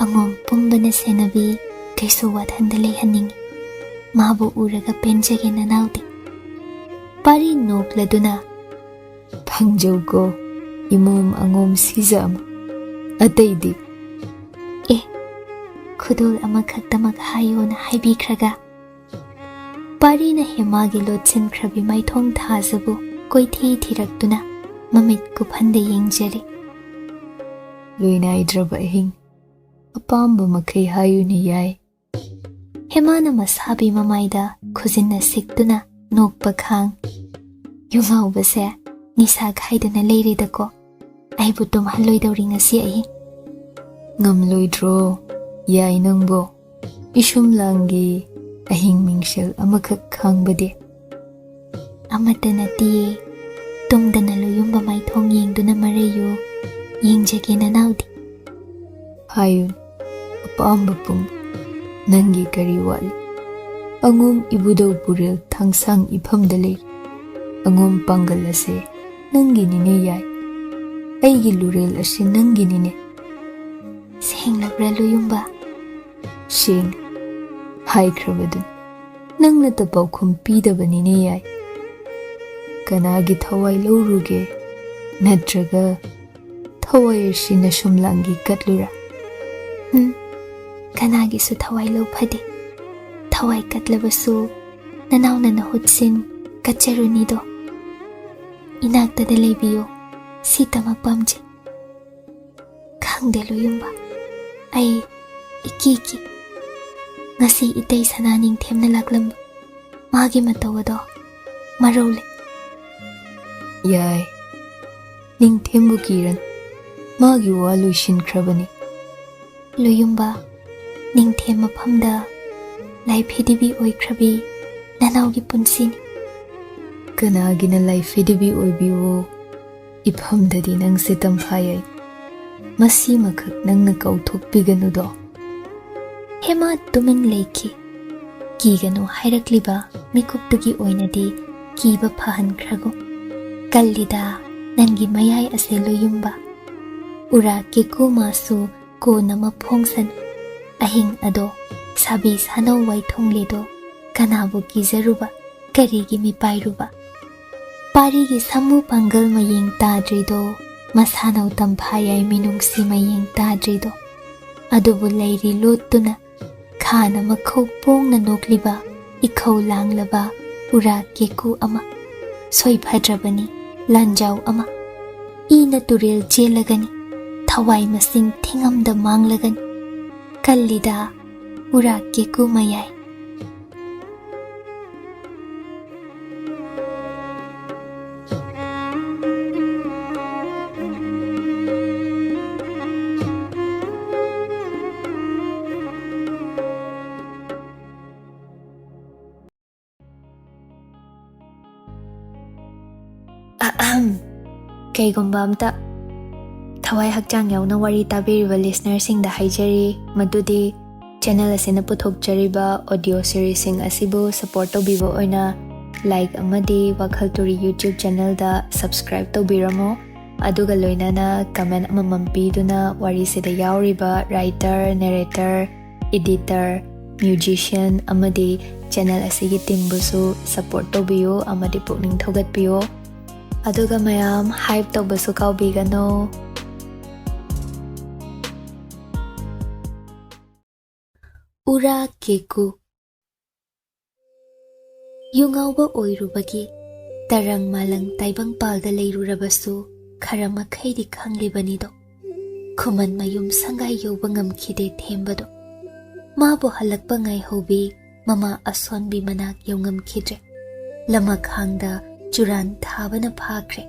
angom pungbana senabi kaisu wathanda leihaningi mabu uraga penjage nanaudi pari nokladuna phangjauko imom angom siza ama ataidi khudol ama khaktamak hayona haibikhraga parina hemagi lotsin khrabi maithong thazabu koithi thiraktuna mamit kuphande yengjari loinai draba hing apamba makai hayuni yai hemana masabi mamaida khujinna siktuna nokpa khang yungau base nisa khaidana leiridako aibu tum haloi dauringa si ai ngamloidro yai nangbo ishum langi ahing mingshel amakak khangbade amatana ti tumdana loyumba maithong yengduna marayu yengjage nanaudi hayun apamba pung nangi kari wali angom ibudau purel thangsang ipham dale angom pangal ase nangi nine yai aigi lurel ase nangi nine senglabra loyumba sheng haikrabadun nangna tapaukhum pidabanine yai kanagi thawai lauruge natraga thawai shina shumlangi katlura kanagi su thawai lau phade thawai katlabasu nanauna na hutsin kacharunido inakta da leibiyo sitamak pamje khangde loyumba ai ikiki ngasi itay sana ningthemna laklamba magi matawado marole yai ningthembu kiran magi walu shinkrabani loyumba ningthem maphamda laiphedibi oikhrabi nanaugi punsini kanagina laiphedibi oibiwo iphamdadi nangse tamfayai masi makhak nangna kauthokpiganudo hema tumin leiki kiganu hairakliba mikuptugi oinadi kiba phahan khrago kallida nangi mayai ase loyumba ura keku masu ko nama phongsan ahing ado sabi sano waithongledo kanabu kizaruba karigi mi pairuba parigi samu pangal mayeng tadrido masano tamphayai minungsi mayeng tadrido adubu leiri lotuna khana makhol pongna nokliba ikhau langlaba ura keku ama soi phadrabani lanjau ama ina turel jelagani thawai masing thingamda manglagani kallida ura keku mayai Kaygumba amta thawai hakchang yauna wari tabiriba listener sing da haijari madudi channel asina puthokjariba audio series sing asibu support tobibo oina like amadi WakhaL Turi YouTube channel da subscribe tobiramo aduga loinana comment amamam piduna wari sida yauriba writer narrator editor musician amadi channel asigi team busu support tobiyo amadi pukning thogatpiyo aduga mayam hype tobasu kaubigano ura keku yungauba oirubagi tarang malang taibang palda leirurabasu kharama khaidi khanglibanido Khuman mayum sangai yoba ngamkhide thembado mabu halakpa ngai hobi mama asonbi manak yongamkhidre lama khangda Juran thabana phakre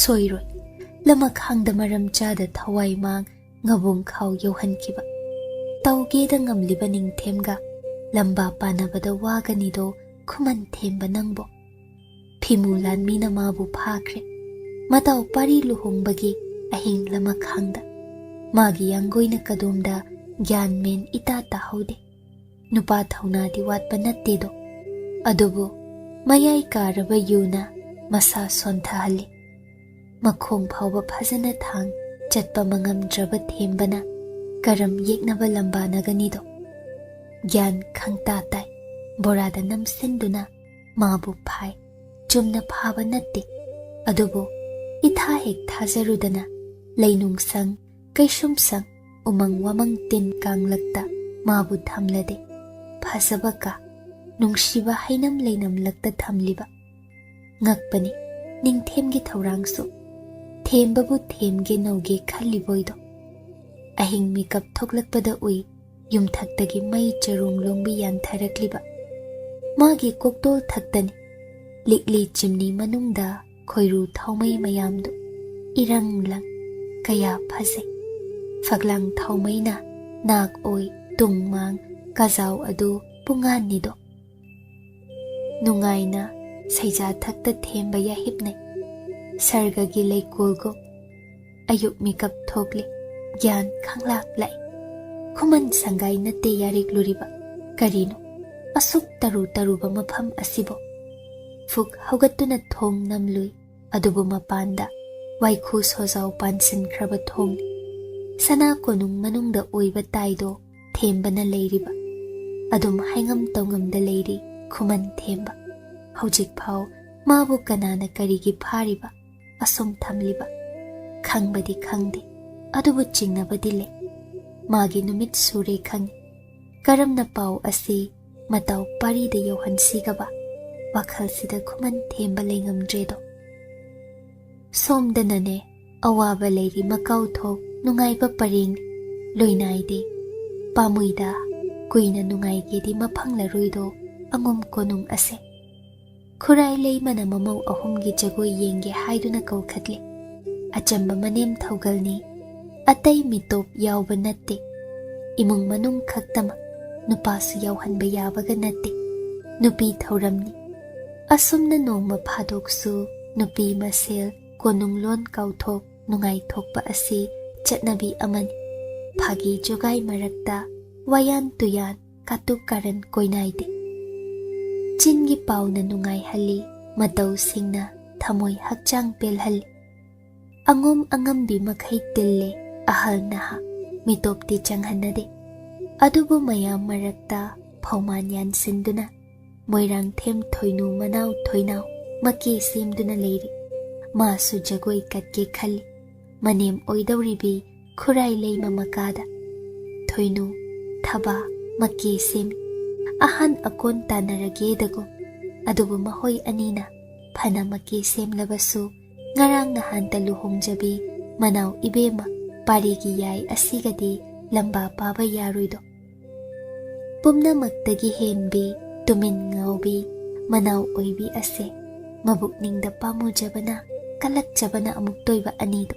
soiroi lama khangda maram chada thawai mang ngabung khaw yohan kiba tawge da ngamliba Ningthemga lamba panabada wagani do Khuman themba nangbo phimu lanmi na mabu phakre mataw pari luhongbagi ahing lama khangda magi yangoina kadomda gyan men ita tahaude nupa thauna di watpa natte do adubu mayai karaba yuna masa sontahali makhong phawba phajana thang chatpa mangamdraba thembana karam yeknaba lambanagani do gyan khangta tai borada namsinduna mabu phai chumna phaba natte adubu itha hek thajarudana leinung sang kaishum sang umang wamang tin kanglakta mabu thamlade phasabaka nungshiba hainam leinam lakta thamliba ngakpani Ningthemgi thaurangsu thembabu themge nauge khaliboido ahing makeup thoklakpada ui yumthaktagi mai charung longbi yan tharakliba magi koktol thaktani likli chimni manungda khoiru thaumai mayamdu iranglang kaya phase faglang thaumaina nak oi tungmang kazau adu pungani do nungaina saija thakta themba ya hipnai sarga gi leikolgo ayuk makeup thokli gyan khanglak lai Khuman sangai natte yarik luriba karino asuk taruba mapham asibo fuk haugatuna thong namlui adubu mapanda waikhu sojau pansin khraba thong sana konung manungda oiba taido thembana leiriba adum haingam tongam da leiri Khuman themba hojik phau mabu kanana karigi phariba asom thamliba khangbadi khangde adubu chingnabadi le magi numit sure khang karamna pau asi matau pari de yohan sigaba wakhal sida Khuman themba lengamdredo somdanane awaba leiri makau thok nungaiba paring loinaide pamuida kuina nungaige di maphangla ruido angom konung ase khurai lei mana mamau ahumgi jagoi yenge haiduna kaukhatli achamba manem thaugalni atai mitop yawba natte imung manung khaktama nupasu yawhanba yabaga natte nupi thauramni asumna nongma phadoksu nupi masel konung lon kauthok nungai thokpa asi chatnabi amani phagi jogai marakta wayan tuyan katuk karan koinaide chingi pauna nungai hali matau singna thamoi hakchang pel hali angom angambi makhai tille ahal naha mitopti changhanade adubu mayam marakta phauman yan sinduna moirang them thoinu manau thoinau maki simduna leiri masu jagoi katke khali manem oidawribi khurai leima makada thoinu thaba ꯃꯛꯀꯤ ꯁꯦꯝꯃꯤ ꯑꯍꯟ ꯑꯀꯣꯟ ꯇꯥꯟꯅꯔꯒꯦꯗꯒꯣ ꯑꯗꯨꯕꯨ ꯃꯈꯣꯏ ꯑꯅꯤꯅ ꯐꯅ ꯃꯛꯀꯤ ꯁꯦꯝꯂꯕꯁꯨ ꯉꯔꯥꯡ ꯅꯍꯥꯟꯇ ꯂꯨꯍꯣꯡꯖꯕꯤ ꯃꯅꯥꯎ ꯏꯕꯦꯝꯃ ꯄꯥꯔꯤꯒꯤ ꯌꯥꯏ ꯑꯁꯤꯒꯗꯤ ꯂꯝꯕꯥ ꯄꯥꯕ ꯌꯥꯔꯣꯏꯗꯣ ꯄꯨꯝꯅꯃꯛꯇꯒꯤ ꯍꯦꯟꯕꯤ ꯇꯨꯃꯤꯟ ꯉꯥꯎꯕꯤ ꯃꯅꯥꯎ ꯑꯣꯏꯕꯤ ꯑꯁꯦ ꯃꯕꯨꯛꯅꯤꯡꯗ ꯄꯥꯝꯃꯨꯖꯕꯅ ꯀꯜꯂꯛꯆꯕꯅ ꯑꯃꯨꯛ ꯇꯣꯏꯕ ꯑꯅꯤꯗꯣ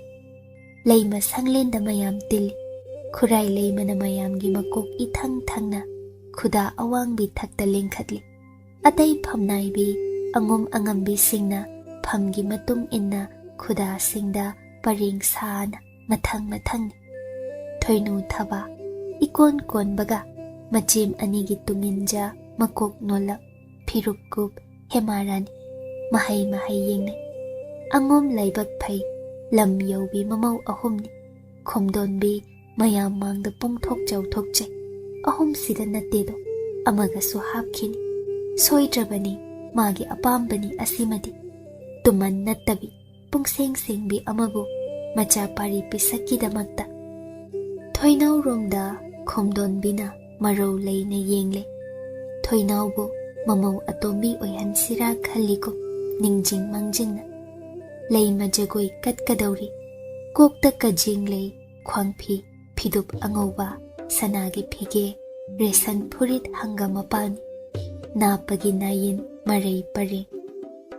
ꯂꯩꯃ ꯁꯪꯂꯦꯟꯗ ꯃꯌꯥꯝ ꯇꯤꯜꯂꯤ ꯈꯨꯔꯥꯏ ꯂꯩꯃꯅ ꯃꯌꯥꯝꯒꯤ ꯃꯀꯣꯛ ꯏꯊꯪ ꯊꯪꯅ ꯈꯨꯗꯥ ꯑꯋꯥꯡꯕꯤ ꯊꯛꯇ ꯂꯦꯡꯈꯠꯂꯤ ꯑꯇꯩ ꯐꯝꯅꯥꯏꯕꯤ ꯑꯉꯣꯝ ꯑꯉꯝꯕꯤꯁꯤꯡꯅ ꯐꯝꯒꯤ ꯃꯇꯨꯡ ꯏꯟꯅ ꯈꯨꯗꯥꯁꯤꯡꯗ ꯄꯔꯦꯡ ꯁꯥꯅ ꯃꯊꯪ ꯃꯊꯪꯅꯤ ꯊꯣꯏꯅꯨ ꯊꯕꯥ ꯏꯀꯣꯟ ꯀꯣꯟꯕꯒ ꯃꯆꯦꯝ ꯑꯅꯤꯒꯤ ꯇꯨꯡꯏꯟꯖ ꯃꯀꯣꯛ ꯅꯣꯜꯂꯞ ꯐꯤꯔꯨꯞ ꯀꯨꯞ ꯍꯦꯃꯥꯔꯥꯅꯤ ꯃꯍꯩ ꯃꯍꯩ ꯌꯦꯡꯅꯩ ꯑꯉꯣꯝ ꯂꯥꯏꯕꯛ ꯐꯩ ꯂꯝ ꯌꯧꯕꯤ ꯃꯃꯧ ꯑꯍꯨꯝꯅꯤ ꯈꯣꯝꯗꯣꯟꯕꯤ ꯃꯌꯥꯝ ꯃꯥꯡꯗ ꯄꯣꯡꯊꯣꯛ ꯆꯥꯎꯊꯣꯛꯆꯩ ꯑꯍꯨꯝꯁꯤꯗ ꯅꯠꯇꯦꯗꯣ ꯑꯃꯒꯁꯨ ꯍꯥꯞꯈꯤꯅꯤ ꯁꯣꯏꯗ꯭ꯔꯕꯅꯤ ꯃꯥꯒꯤ ꯑꯄꯥꯝꯕꯅꯤ ꯑꯁꯤꯃꯗꯤ ꯇꯨꯃꯟ ꯅꯠꯇꯕꯤ ꯄꯨꯡꯁꯦꯡ ꯁꯦꯡꯕꯤ ꯑꯃꯕꯨ ꯃꯆꯥ ꯄꯥꯔꯤ ꯄꯤꯁꯛꯀꯤꯗꯃꯛꯇ ꯊꯣꯏꯅꯥꯎꯔꯣꯝꯗ ꯈꯣꯝꯗꯣꯟꯕꯤꯅ ꯃꯔꯧ ꯂꯩꯅ ꯌꯦꯡꯂꯦ ꯊꯣꯏꯅꯥꯎꯕꯨ ꯃꯃꯧ ꯑꯇꯣꯝꯕꯤ ꯑꯣꯏꯍꯟꯁꯤꯔꯥ ꯈꯜꯂꯤꯀꯣ ꯅꯤꯡꯖꯤꯡ ꯃꯥꯡꯖꯤꯡꯅ ꯂꯩꯃ ꯖꯒꯣꯏ ꯀꯠꯀꯗꯧꯔꯤ ꯀꯣꯛꯇ ꯀꯖꯦꯡ ꯂꯩ ꯈ꯭ꯋꯥꯡꯐꯤ ꯐꯤꯗꯨꯞ ꯑꯉꯧꯕ ꯁꯅꯥꯒꯤ ꯐꯤꯒꯦ ꯔꯦꯁꯟ ꯐꯨꯔꯤꯠ ꯍꯪꯒꯥꯝ ꯃꯄꯥꯟꯅꯤ ꯅꯥꯞꯄꯒꯤ ꯅꯥꯌꯤꯟ ꯃꯔꯩ ꯄꯔꯦꯡ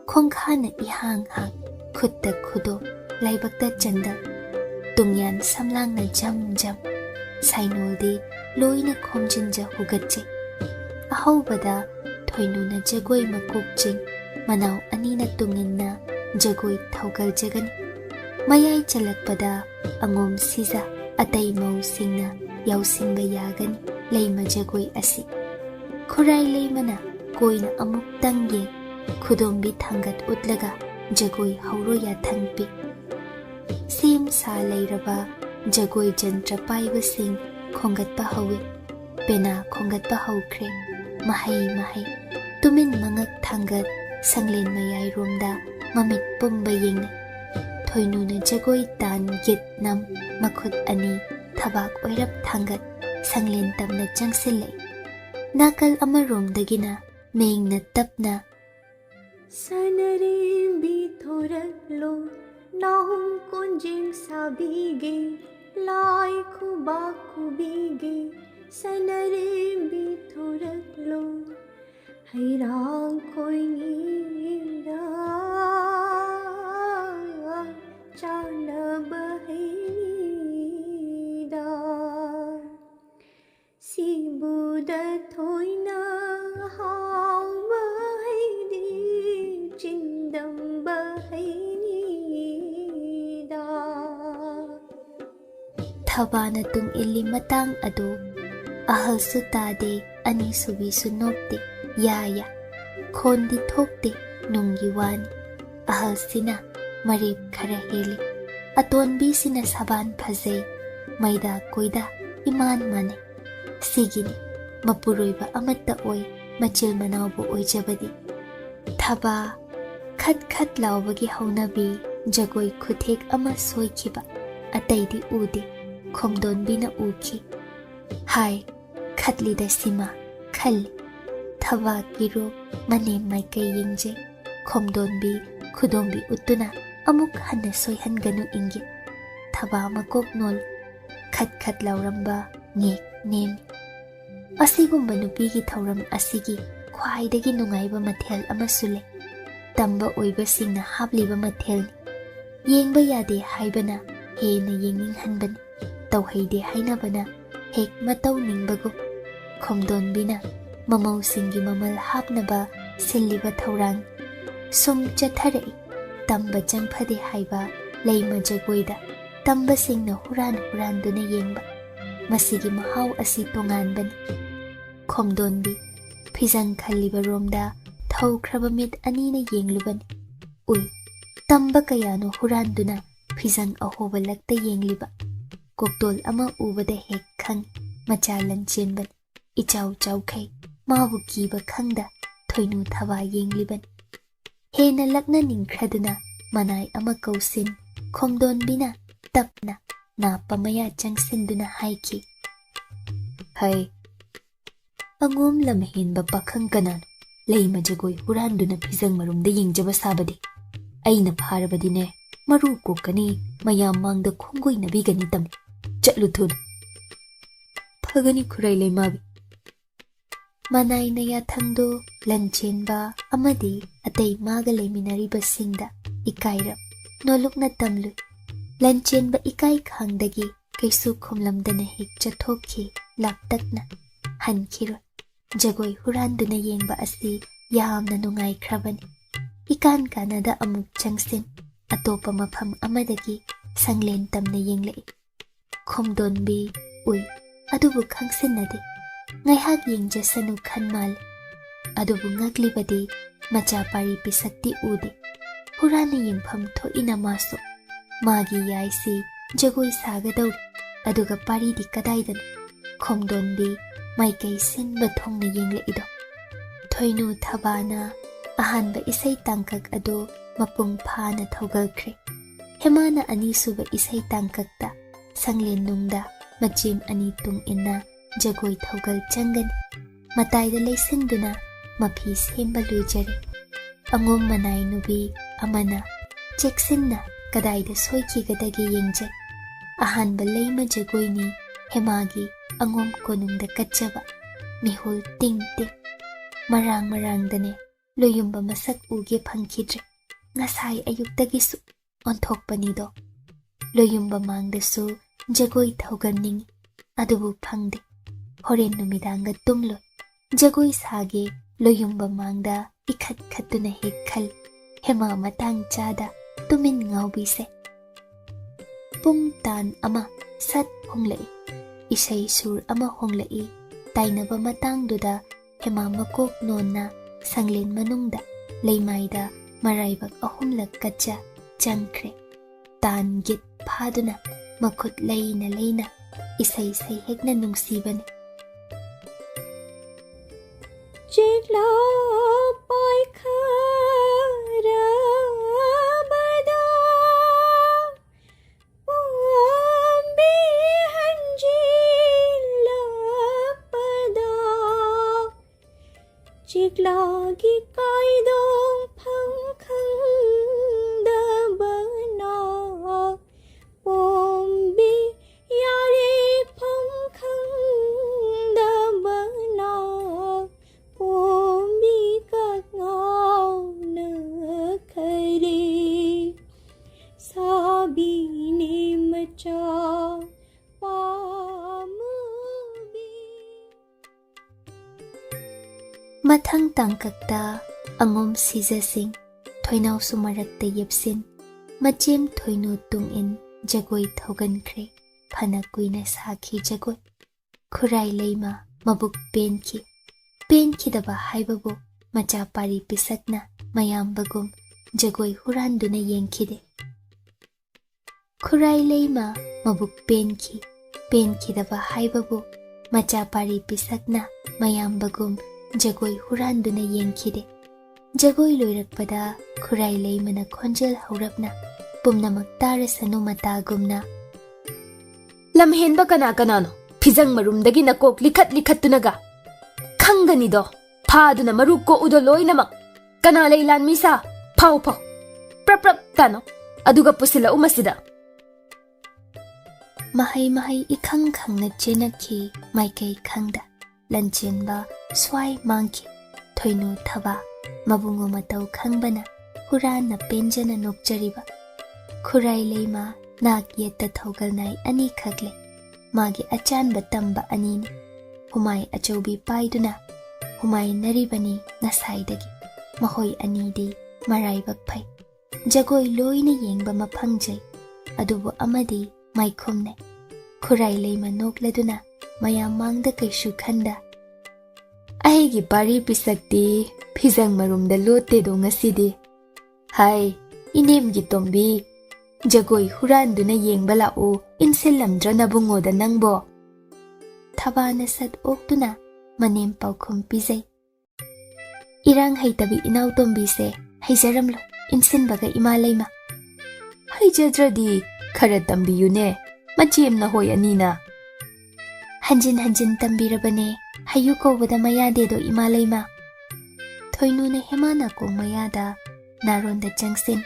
ꯈꯣꯡꯈꯥꯅ ꯏꯍꯥꯡ ꯍꯥꯡ ꯈꯨꯠꯇ ꯈꯨꯗꯣꯞ ꯂꯥꯏꯕꯛꯇ ꯆꯟꯗ ꯇꯨꯡꯌꯥꯟ ꯁꯝꯂꯥꯡꯅ ꯖꯝ ꯖꯝ ꯁꯥꯏꯅꯣꯜꯗꯤ ꯂꯣꯏꯅ ꯈꯣꯝꯖꯤꯟꯖ ꯍꯨꯒꯠꯆꯩ ꯑꯍꯧꯕꯗ ꯊꯣꯏꯅꯨꯅ ꯖꯒꯣꯏ ꯃꯀꯣꯛ ꯆꯤꯡ ꯃꯅꯥꯎ ꯑꯅꯤꯅ ꯇꯨꯡꯏꯟꯅ ꯖꯒꯣꯏ ꯊꯧꯒꯜꯖꯒꯅꯤ ꯃꯌꯥꯏ ꯆꯜꯂꯛꯄꯗ ꯑꯉꯣꯝ ꯁꯤꯖ ꯑꯇꯩ ꯃꯧꯁꯤꯡꯅ ꯌꯥꯎꯁꯤꯟꯕ ꯌꯥꯒꯅꯤ ꯂꯩꯃ ꯖꯒꯣꯏ ꯑꯁꯤ ꯈꯨꯔꯥꯏ ꯂꯩꯃꯅ ꯀꯣꯏꯅ ꯑꯃꯨꯛꯇꯪ ꯌꯦꯡ ꯈꯨꯗꯣꯝꯕꯤ ꯊꯥꯡꯒꯠ ꯎꯠꯂꯒ ꯖꯒꯣꯏ ꯍꯧꯔꯣ ꯌꯥꯊꯪ ꯄꯤ ꯁꯦꯝ ꯁꯥ ꯂꯩꯔꯕ ꯖꯒꯣꯏ ꯖꯟꯇ꯭ꯔ ꯄꯥꯏꯕꯁꯤꯡ ꯈꯣꯡꯒꯠꯄ ꯍꯧꯏ ꯄꯦꯅꯥ ꯈꯣꯡꯒꯠꯄ ꯍꯧꯈ꯭ꯔꯦ ꯃꯍꯩ ꯃꯍꯩ ꯇꯨꯃꯤꯟ ꯃꯉꯛ ꯊꯥꯡꯒꯠ ꯁꯪꯂꯦꯟ ꯃꯌꯥꯏꯔꯣꯝꯗ ꯃꯃꯤꯠ ꯄꯨꯝꯕ ꯌꯦꯡꯅꯩ ꯊꯣꯏꯅꯨꯅ ꯖꯒꯣꯏ ꯇꯥꯟ ꯒꯤꯠ ꯅꯝ ꯃꯈꯨꯠ ꯑꯅꯤ ꯊꯕꯥꯛ ꯑꯣꯏꯔꯞ ꯊꯥꯡꯒꯠ ꯁꯪꯂꯦꯟ ꯇꯝꯅ ꯆꯪꯁꯤꯜꯂꯛꯏ ꯅꯥꯀꯜ ꯑꯃꯔꯣꯝꯗꯒꯤꯅ ꯃꯦꯡꯅ ꯇꯞꯅ ꯁꯅꯔꯦꯝꯕꯤ ꯊꯣꯔꯛꯂꯣ ꯅꯥꯍꯨꯝ ꯀꯣꯟꯖꯦꯡ ꯁꯥꯕꯤꯒꯦ ꯂꯥꯏ ꯈꯨꯕꯥꯛ ꯈꯨꯕꯤꯒꯦ ꯁꯅꯔꯦꯝꯕꯤ ꯊꯣꯔꯛꯂꯣ ꯍꯩꯔꯥꯡ ꯈꯣꯏꯅꯤꯗ ꯆꯥꯅꯕ ꯍꯩꯅꯤꯗ ꯁꯤꯕꯨꯗ ꯊꯣꯏꯅ ꯍꯥꯎꯕ ꯍꯩꯗꯤ ꯆꯤꯟꯗꯝꯕ ꯍꯩꯅꯤꯗ ꯊꯕꯥꯅ ꯇꯨꯡ ꯏꯜꯂꯤ ꯃꯇꯥꯡ ꯑꯗꯨ ꯑꯍꯜꯁꯨ ꯇꯥꯗꯦ ꯑꯅꯤꯁꯨꯕꯤꯁꯨ ꯅꯣꯛꯇꯦ ꯌꯥ ꯈꯣꯟꯗꯤ ꯊꯣꯛꯇꯦ ꯅꯨꯡꯒꯤ ꯋꯥꯅꯤ ꯑꯍꯜꯁꯤꯅ ꯃꯔꯦꯞ ꯈꯔ ꯍꯦꯜꯂꯤ ꯑꯇꯣꯟꯕꯤꯁꯤꯅ ꯁꯕꯥꯟ ꯐꯖꯩ ꯃꯩꯗꯥ ꯀꯣꯏꯗꯥ ꯏꯃꯥꯟ ꯃꯥꯟꯅꯩ ꯁꯤꯒꯤꯅꯤ ꯃꯄꯨꯔꯣꯏꯕ ꯑꯃꯠꯇ ꯑꯣꯏ ꯃꯆꯤꯜ ꯃꯅꯥꯎꯕꯨ ꯑꯣꯏꯖꯕꯗꯤ ꯊꯕꯥ ꯈꯠ ꯈꯠ ꯂꯥꯎꯕꯒꯤ ꯍꯧꯅꯕꯤ ꯖꯒꯣꯏ ꯈꯨꯊꯦꯛ ꯑꯃ ꯁꯣꯏꯈꯤꯕ ꯑꯇꯩꯗꯤ ꯎꯗꯦ ꯈꯣꯝꯗꯣꯟꯕꯤꯅ ꯎꯈꯤ ꯍꯥꯏ ꯈꯠꯂꯤꯗ ꯁꯤꯃꯥ ꯈꯜꯂꯤ ꯊꯕꯥꯛꯀꯤ ꯔꯨꯞ ꯃꯅꯦꯝ ꯃꯥꯏꯀꯩ ꯌꯦꯡꯖꯩ ꯈꯣꯝꯗꯣꯟꯕꯤ ꯈꯨꯗꯣꯝꯕꯤ ꯎꯠꯇꯨꯅ ꯑꯃꯨꯛ ꯍꯟꯅ ꯁꯣꯏꯍꯟꯒꯅꯨ ꯏꯪꯒꯤ ꯊꯕꯥ ꯃꯀꯣꯛ ꯅꯣꯜ ꯈꯠ ꯈꯠ ꯂꯥꯎꯔꯝꯕ ꯉꯦꯛ ꯅꯦꯝ ꯑꯁꯤꯒꯨꯝꯕ ꯅꯨꯄꯤꯒꯤ ꯊꯧꯔꯝ ꯑꯁꯤꯒꯤ ꯈ꯭ꯋꯥꯏꯗꯒꯤ ꯅꯨꯡꯉꯥꯏꯕ ꯃꯊꯦꯜ ꯑꯃꯁꯨ ꯂꯩ ꯇꯝꯕ ꯑꯣꯏꯕꯁꯤꯡꯅ ꯍꯥꯞꯂꯤꯕ ꯃꯊꯦꯜꯅꯤ ꯌꯦꯡꯕ ꯌꯥꯗꯦ ꯍꯥꯏꯕꯅ ꯍꯦꯟꯅ ꯌꯦꯡꯅꯤꯡꯍꯟꯕꯅꯤ ꯇꯧꯍꯩꯗꯦ ꯍꯥꯏꯅꯕꯅ ꯍꯦꯛ ꯃꯇꯧ ꯅꯤꯡꯕꯒꯨꯝ ꯈꯣꯝꯗꯣꯟꯕꯤꯅ ꯃꯃꯧꯁꯤꯡꯒꯤ ꯃꯃꯜ ꯍꯥꯞꯅꯕ ꯁꯤꯜꯂꯤꯕ ꯊꯧꯔꯥꯡ ꯁꯨꯝ ꯆꯠꯊꯔꯛꯏ ꯇꯝꯕ ꯆꯪꯐꯗꯦ ꯍꯥꯏꯕ ꯂꯩꯃ ꯖꯒꯣꯏꯗ ꯇꯝꯕꯁꯤꯡꯅ ꯍꯨꯔꯥꯟ ꯍꯨꯔꯥꯟꯗꯨꯅ ꯌꯦꯡꯕ ꯃꯁꯤꯒꯤ ꯃꯍꯥꯎ ꯑꯁꯤ ꯇꯣꯉꯥꯟꯕꯅꯤ ꯈꯣꯝꯗꯣꯟꯕꯤ ꯐꯤꯖꯪ ꯈꯜꯂꯤꯕ ꯔꯣꯝꯗ ꯊꯧꯈ꯭ꯔꯕ ꯃꯤꯠ ꯑꯅꯤꯅ ꯌꯦꯡꯂꯨꯕꯅꯤ ꯎꯏ ꯇꯝꯕ ꯀꯌꯥꯅꯣ ꯍꯨꯔꯥꯟꯗꯨꯅ ꯐꯤꯖꯪ ꯑꯍꯣꯕ ꯂꯛꯇ ꯌꯦꯡꯂꯤꯕ ꯀꯣꯛꯇꯣꯜ ꯑꯃ ꯎꯕꯗ ꯍꯦꯛ ꯈꯪ ꯃꯆꯥ ꯂꯟꯆꯦꯟꯕꯅꯤ इचाउ चाउखै माबु कीबा खंगदा थोइनु थवा येंगलिबन हेना लग्न निंख्रदुना मनाई अमा कौसिन खोमदोनबिना तपना नापमया चंगसिनदुना हाइखि है angom lam henba pakhang kanan leima jagoi huranduna phizang marumda yengjaba sabadi aina pharabadine maru kokani mayam mangda khongoi nabigani tam chatlu thud phagani khurai leimabi manai na yathangdo Lanchenba amadi atei maga leiminariba singda ikaira nolukna tamlu Lanchenba ikai khangdagi kaisu khomlamdana hek chathokhi laptakna hankhiro jagoi huranduna yengba asi yamna nungai khrabani ikan kanada amuk changsin atopa mapham amadagi sanglen tamna yenglei khomdonbi ui adubu khangsinnadi ngaihak yengjasanu khanmal adubu ngaklibadi macha pari pisakti ude hurana yengpham thoina maso magi yaisi jagoi sagadau aduga pari di kadaidan khomdonbi maikai sinba thongna yengleido thoinu thabana ahanba isai tangkak ado mapung phana thogalkhre hemana ani suba isai tangkakta sanglen nungda machim ani tung inna jagoi thogal changan mataida leisinduna mapi semba lujare angom manai nubi amana cheksinna kadaida soikigadagi yengje ahanba leima jagoini hemagi angom konungda kachaba mihul ting ting marang loyumba masak uge phangkhidre ngasai ayuktagisu onthokpanido loyumba mangdasu jagoi thaugamning adubu phangde horen numidanga tumlo jagoi sage loyumba mangda ikhat khatuna hekhal hema matang chada tumin ngaubise pung tan ama sat honglei isai sur ama honglei tainaba matangduda hema makok nonna sanglen manungda leimaida maraibak ahumlak kacha changkhre tan git phaduna makhut leina isai sai hekna nungsibane chikla pai khara bada bombi hanjila pada chikla gi kai dong phang khang da bana bombi yare phang khang da bana bombi ka ngau na khare sabi ne macha mathang tangkakta angom sizasing thoinau sumarakta yepsin machem thoinu tungin jagoi thogankhre phana kuina sakhi jagoi khurai leima mabuk penki daba haibabu macha pari pisakna mayam bagum jagoi huranduna yengkhide khurai leima mabuk penki daba haibabu macha pari pisakna mayam bagum jagoi huranduna yengkhide jagoi loirakpada khurai leimana khonjel haurapna pumnamak tarasanu matagumna lamhenba kana phizang marumdagi nakok likhat-tunaga khanganido phaduna marukko udo loinamak kana leilan misa phau prap tano aduga pusila umasida mahai ikhang na chenakhi maikai khangda Lanchenba swai mangki thoinu thaba mabungo matau khangbana hurana penjana nokchariba khurai leima nak yetta thogalnai ani khagle magi achanba tamba anini humai achaubi paiduna humai naribani nasaidagi mahoi anidi maraibak phai jagoi loina yengba maphangjai adubu amadi maikhomne khurai leima nokladuna mayam mangda kaishu khanda aigi pari pisakti phizang marumda lote do ngasidi hai inemgi tombi jagoi huranduna yengbala o inselamdra nabungoda nangbo thabana sat oktuna manem paukhom pizai irang haitabi inaw tombi se haijaramlo insinbaga imalaima haijadradi khara tambiyune machem na hoy anina hanjin tambirabane hayu kobada mayade do imalai ma. Thoinu na hema na kong mayada naron da jangsin.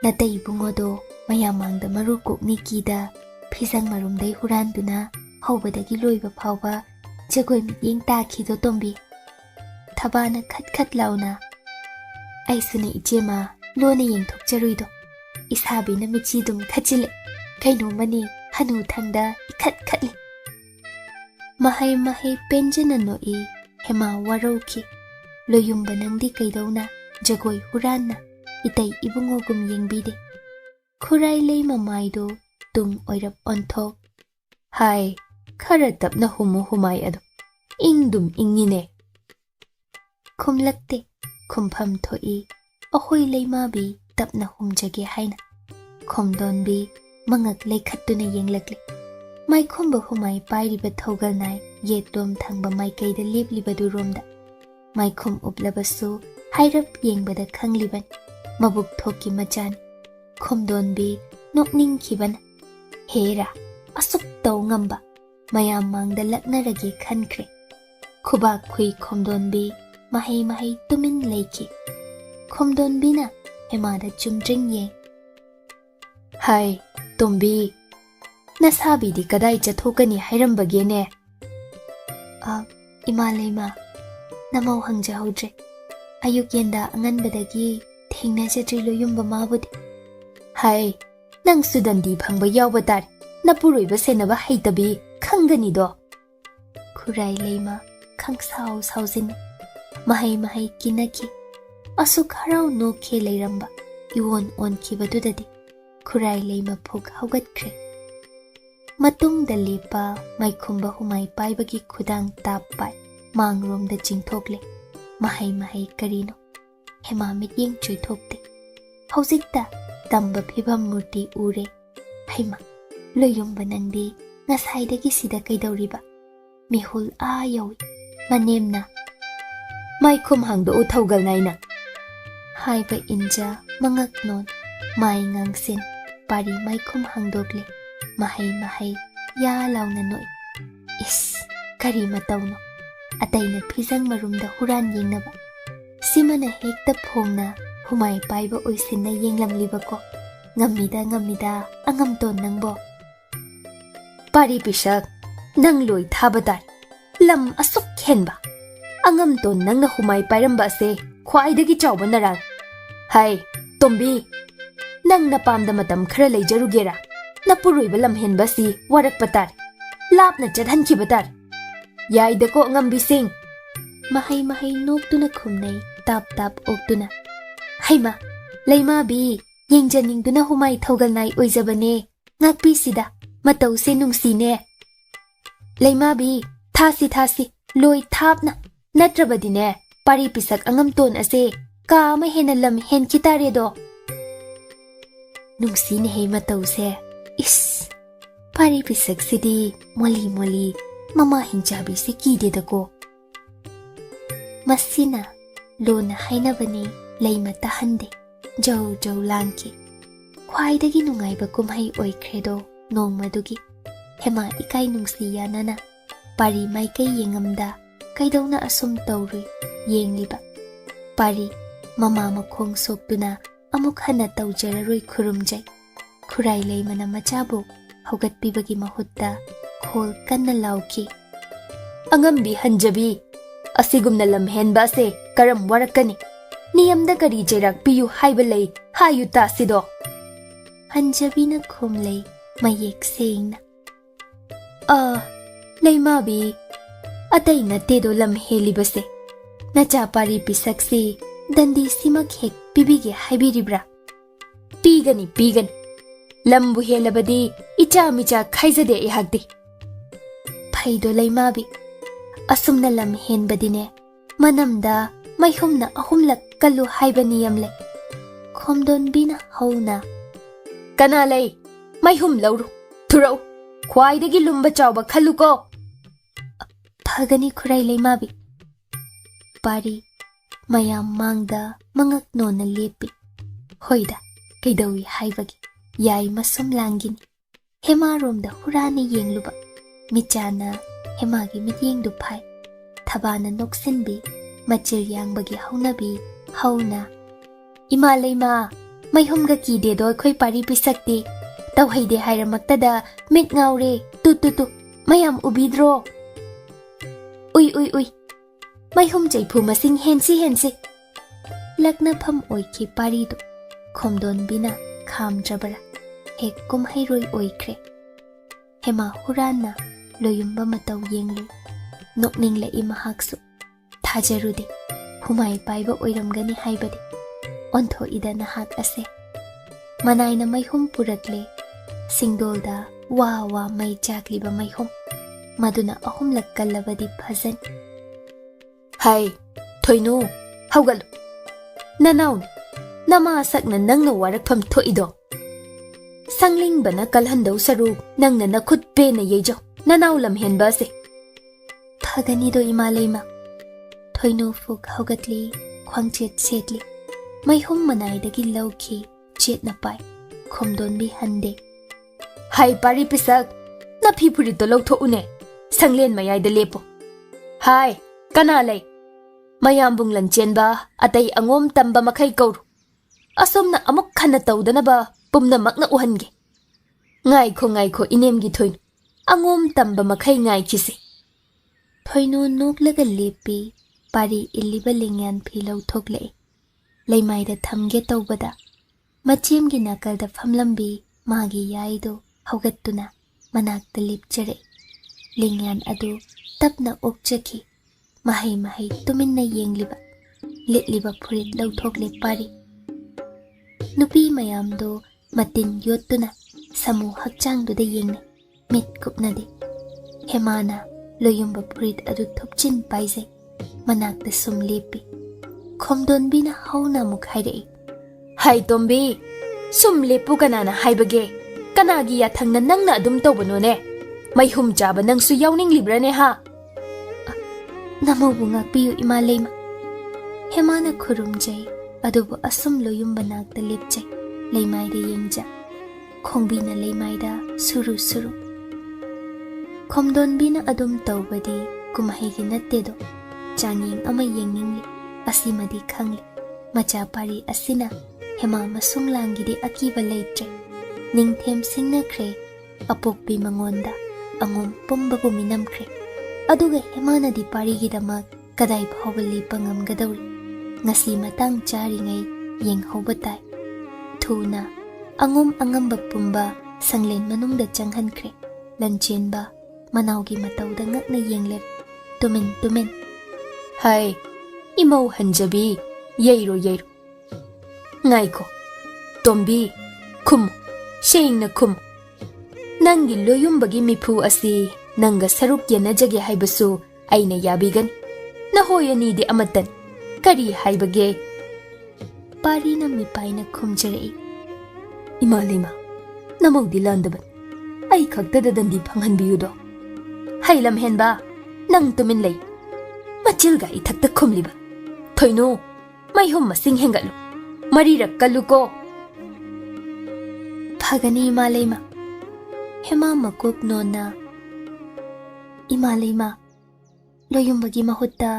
Natay bungo do mayamang da maru kukni kida pisang marum day huran duna hawbada giloy ba pawba jagoy mityeng ta kido tombi. Thaba na khat launa. Ay suna ijema lo na yeng thok jaruy do. Isabi na michi dum khachile. Kaino mani hanu thangda ikhat li. Mahay penjana no I hema warauki. Loyumba nangdi kaidona jagoy huran na itay ibungo gum yengbide. Kuray lay mamaydo tung oirap onthok. Hai, khara tapna humay ado. Ingdum ingine. Kumlakte, kumpham thoi, ahoy lay mabi tapna humjage haina. Komdonbi mangak lay khatuna yenglakle. May kumba humay pairiba thogal nai yetlom thangba may kayda libliba duromda. May kum ublabasu hairap yengbada khangliban. Mabuk thoki machan. Komdonbi nokning kiban. Hera, asuk taw ngamba. Mayam mangda laknarage khankre. Khubak khui komdonbi mahay tumin layki. Komdonbi na hemada chumdring ye. Hai, tombi. Nasabi di kaday chathokani hairambage ne. Imalay ma. Namaw hangja hodre. Ayuk yenda anganbadagi thengna jadri loyumba mabudi. Hai, nang sudandi phangba yawba tar. Napuroiba senaba haitabi khangani do. Kuray layma khang sauzin. Mahay kinaki. Asuk haraw no ke layramba. Iwon on kibadudadi. Kuray layma phog haugatkre. Matung da lepa may kumba humay paibagi khudang tapay. Mangrom da jingthokle. Mahay karino. Hema mityeng chuithokte. Hauzikta tamba phibam murti ure. Haima, loyumba nangdi ngasaydagi sida kaidawriba. Mihul yawi. Manemna. May kumhangdo uthawgal naina. Haiba inja mangaknon. May ngangsin. Pari may kumhangdogle. Mahay yalaw na noy. Is, kari matawno. Atay na pisang marumda huran yengnaba. Sima na hekta phongna humay paiba oisin na yenglamliba ko. Ngamida angamton nangbo. Pari pisak nang loy thabatar. Lam asuk henba. Angamton nang na humay pairamba se khwaidagi chawba narang. Hai, tombi. Nang napamda matam khara layjarugera. Napuroiba lamhenba si warak patar. Lapna chadhankibatar. Yaida ko ngambising. Mahay noktuna khumnay tap oktuna. Haima, layma bi, yengjaningduna humay thawgalnay oizabane. Ngakpi sida, mataw se nungsine. Layma bi, thasi, loy thapna. Natrabadine, paripisak angamton ase, ka mahena lam hen kitare do. Nungsine hey mataw se. Is, paripisak sidi, moli. Mama hinjabi si kide dako. Masina, lona hainabani layma tahande. Jaw langki. Khwaidagi nungayba kumhay oikredo nong madugi. Hema ikay nungsiya nana. Pari may kay yengamda. Kaydaw na asum tawri yengliba. Pari mama makhong sokduna amuk hana tawjararoy khurumjay. Kuray layma na machabo. Hugat bibagi mahutta. Khol kanna lauki. Angambi hanjabi. Asigum na lamhenba se karam warakani. Niyamda kari jerak piyu haibalay hayu tasido. Hanjabi na khumlay mayek saying na. Laymabi. Atay na tedo lamheli base. Nachapari pisaksi dandi simak hek pibige haibiribra. Pigani. Lambu helabadi icha khaizade ihagdi. Paido laymabi. Asum na lamhen badine. Manamda mayhum na ahumlak kalu haiba niyamle. Komdon bina hauna. Kanalay, mayhum lawru. Turaw, khwaidagi lumba chawba khalu ko. Phagani khuray laymabi. Pari, mayam mangda mangakno na lepi. Hoida, kaidawi haibagi. Yay masum langin. Hemarom da hurani yengluba. Michana Hemagi mityeng du phai thabana noksinbi machil yangbagi haunabi hauna Ima leima maihumga ki de do khoi pari pisakti taw haide hairamaktada mit ngaure tu mayam ubidro ui maihum jaipu masing hensi lakna pham oiki pari do khomdon bina kham jabara hek kum hairoi oikre hema hurana loyumba mataw yenglu nokning la imahaksu thajarude humai paiba oiramgani haibade ontho ida nahak ase manaina maihum purakle singdolda wa mai chakliba maihum maduna ahumlak kallabadi phazan Hai thoinu haugalu nanaun nama sakna nangna warakpham thoido sangling bana kalhandau saru nangna nakhut pe na yejo nanaw lamhenba se thagani do imaleima thoinu fuk haugatli khwangchet setli maihum manaidagi lawki chetna pai khomdon bi hande Hai pari pisak na phipuri to lawtho une sanglen mayai da lepo Hai kana lei mayam bung Lanchenba atai angom tamba makhai kaur asomna amuk khana tawdana ba pumna makna uhange ngai kho inemgi thoin angom tamba makhai ngai kisi thoinu noklaga lepi pari illiba lingyan philau thokle leimaida thamge tawbada machemgi nakalda famlambi magi yaido haugattuna manakta lipchare lingyan adu tapna okchaki mahai tuminna yengliba litliba phurit lauthokle pari nupi mayamdo matin yottuna samu hakchangduda yengne mit kupnade hemana loyumba phurit adu thopchin paise manakta sum lepi khomdon bina hauna muk haire Hai tombi sum lepu kanana haibage kanagi ya thangna nangna adum tawbano ne maihum chaba nangsu yawning librane ha Namobu ngakpiyu imaleima hemana khurumjai adubu asum loyumba nakta lipjai leimaida yengja khongbina leimaida suru khomdon bina adum tawbadi kumahigi nattedo chanyeng ama yengningli asimadi khangli macha pari asina hema masung langidi akiba leitre ningthem singna kre apokpi mangonda angom pumbabu minamkre aduga hemana di pari gidamak kadai phawali pangam gadauri ngasi matang chari ngai yeng hobatai thuna angom angamba pumba sanglen manungda changhankre Lanchenba manawgi matawda ngakna yenglep tumen Hai imau hanjabi yeiro ngaiko tombi kum shengna kum nangi loyumbagi mipu asi nanga saruk yanajage haibasu aina yabigan na hoyani di amatan kari haibage parina mipaina khumjare imalima namawdi landaban ai khaktada dandi phanghanbiyudo hailam henba nang tumin lei machilga ithakta khumliba thoino maihum masing hengalu marirak kaluko phagani imaleima hema makok nona imaleima loyumbagi mahutta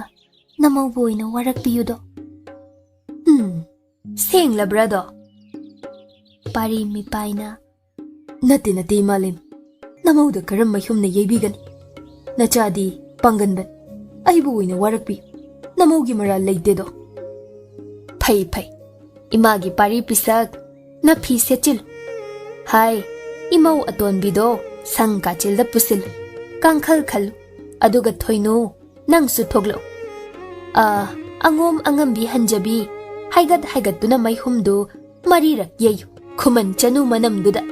namawboina warakpiyudo sengla brado pari mipaina nate imalim namawda karam maihumna yeibigani nachadi panganban aibu oina warakpi namawgi mara leitedo phai imagi pari pisak na phi sechil Hai imau atonbido sang kachilda pusil kangkhal khal aduga thoinu nangsu thoglo angom angambi hanjabi haigat tuna maihumdu marirak yeyu Khuman Chanu manamduda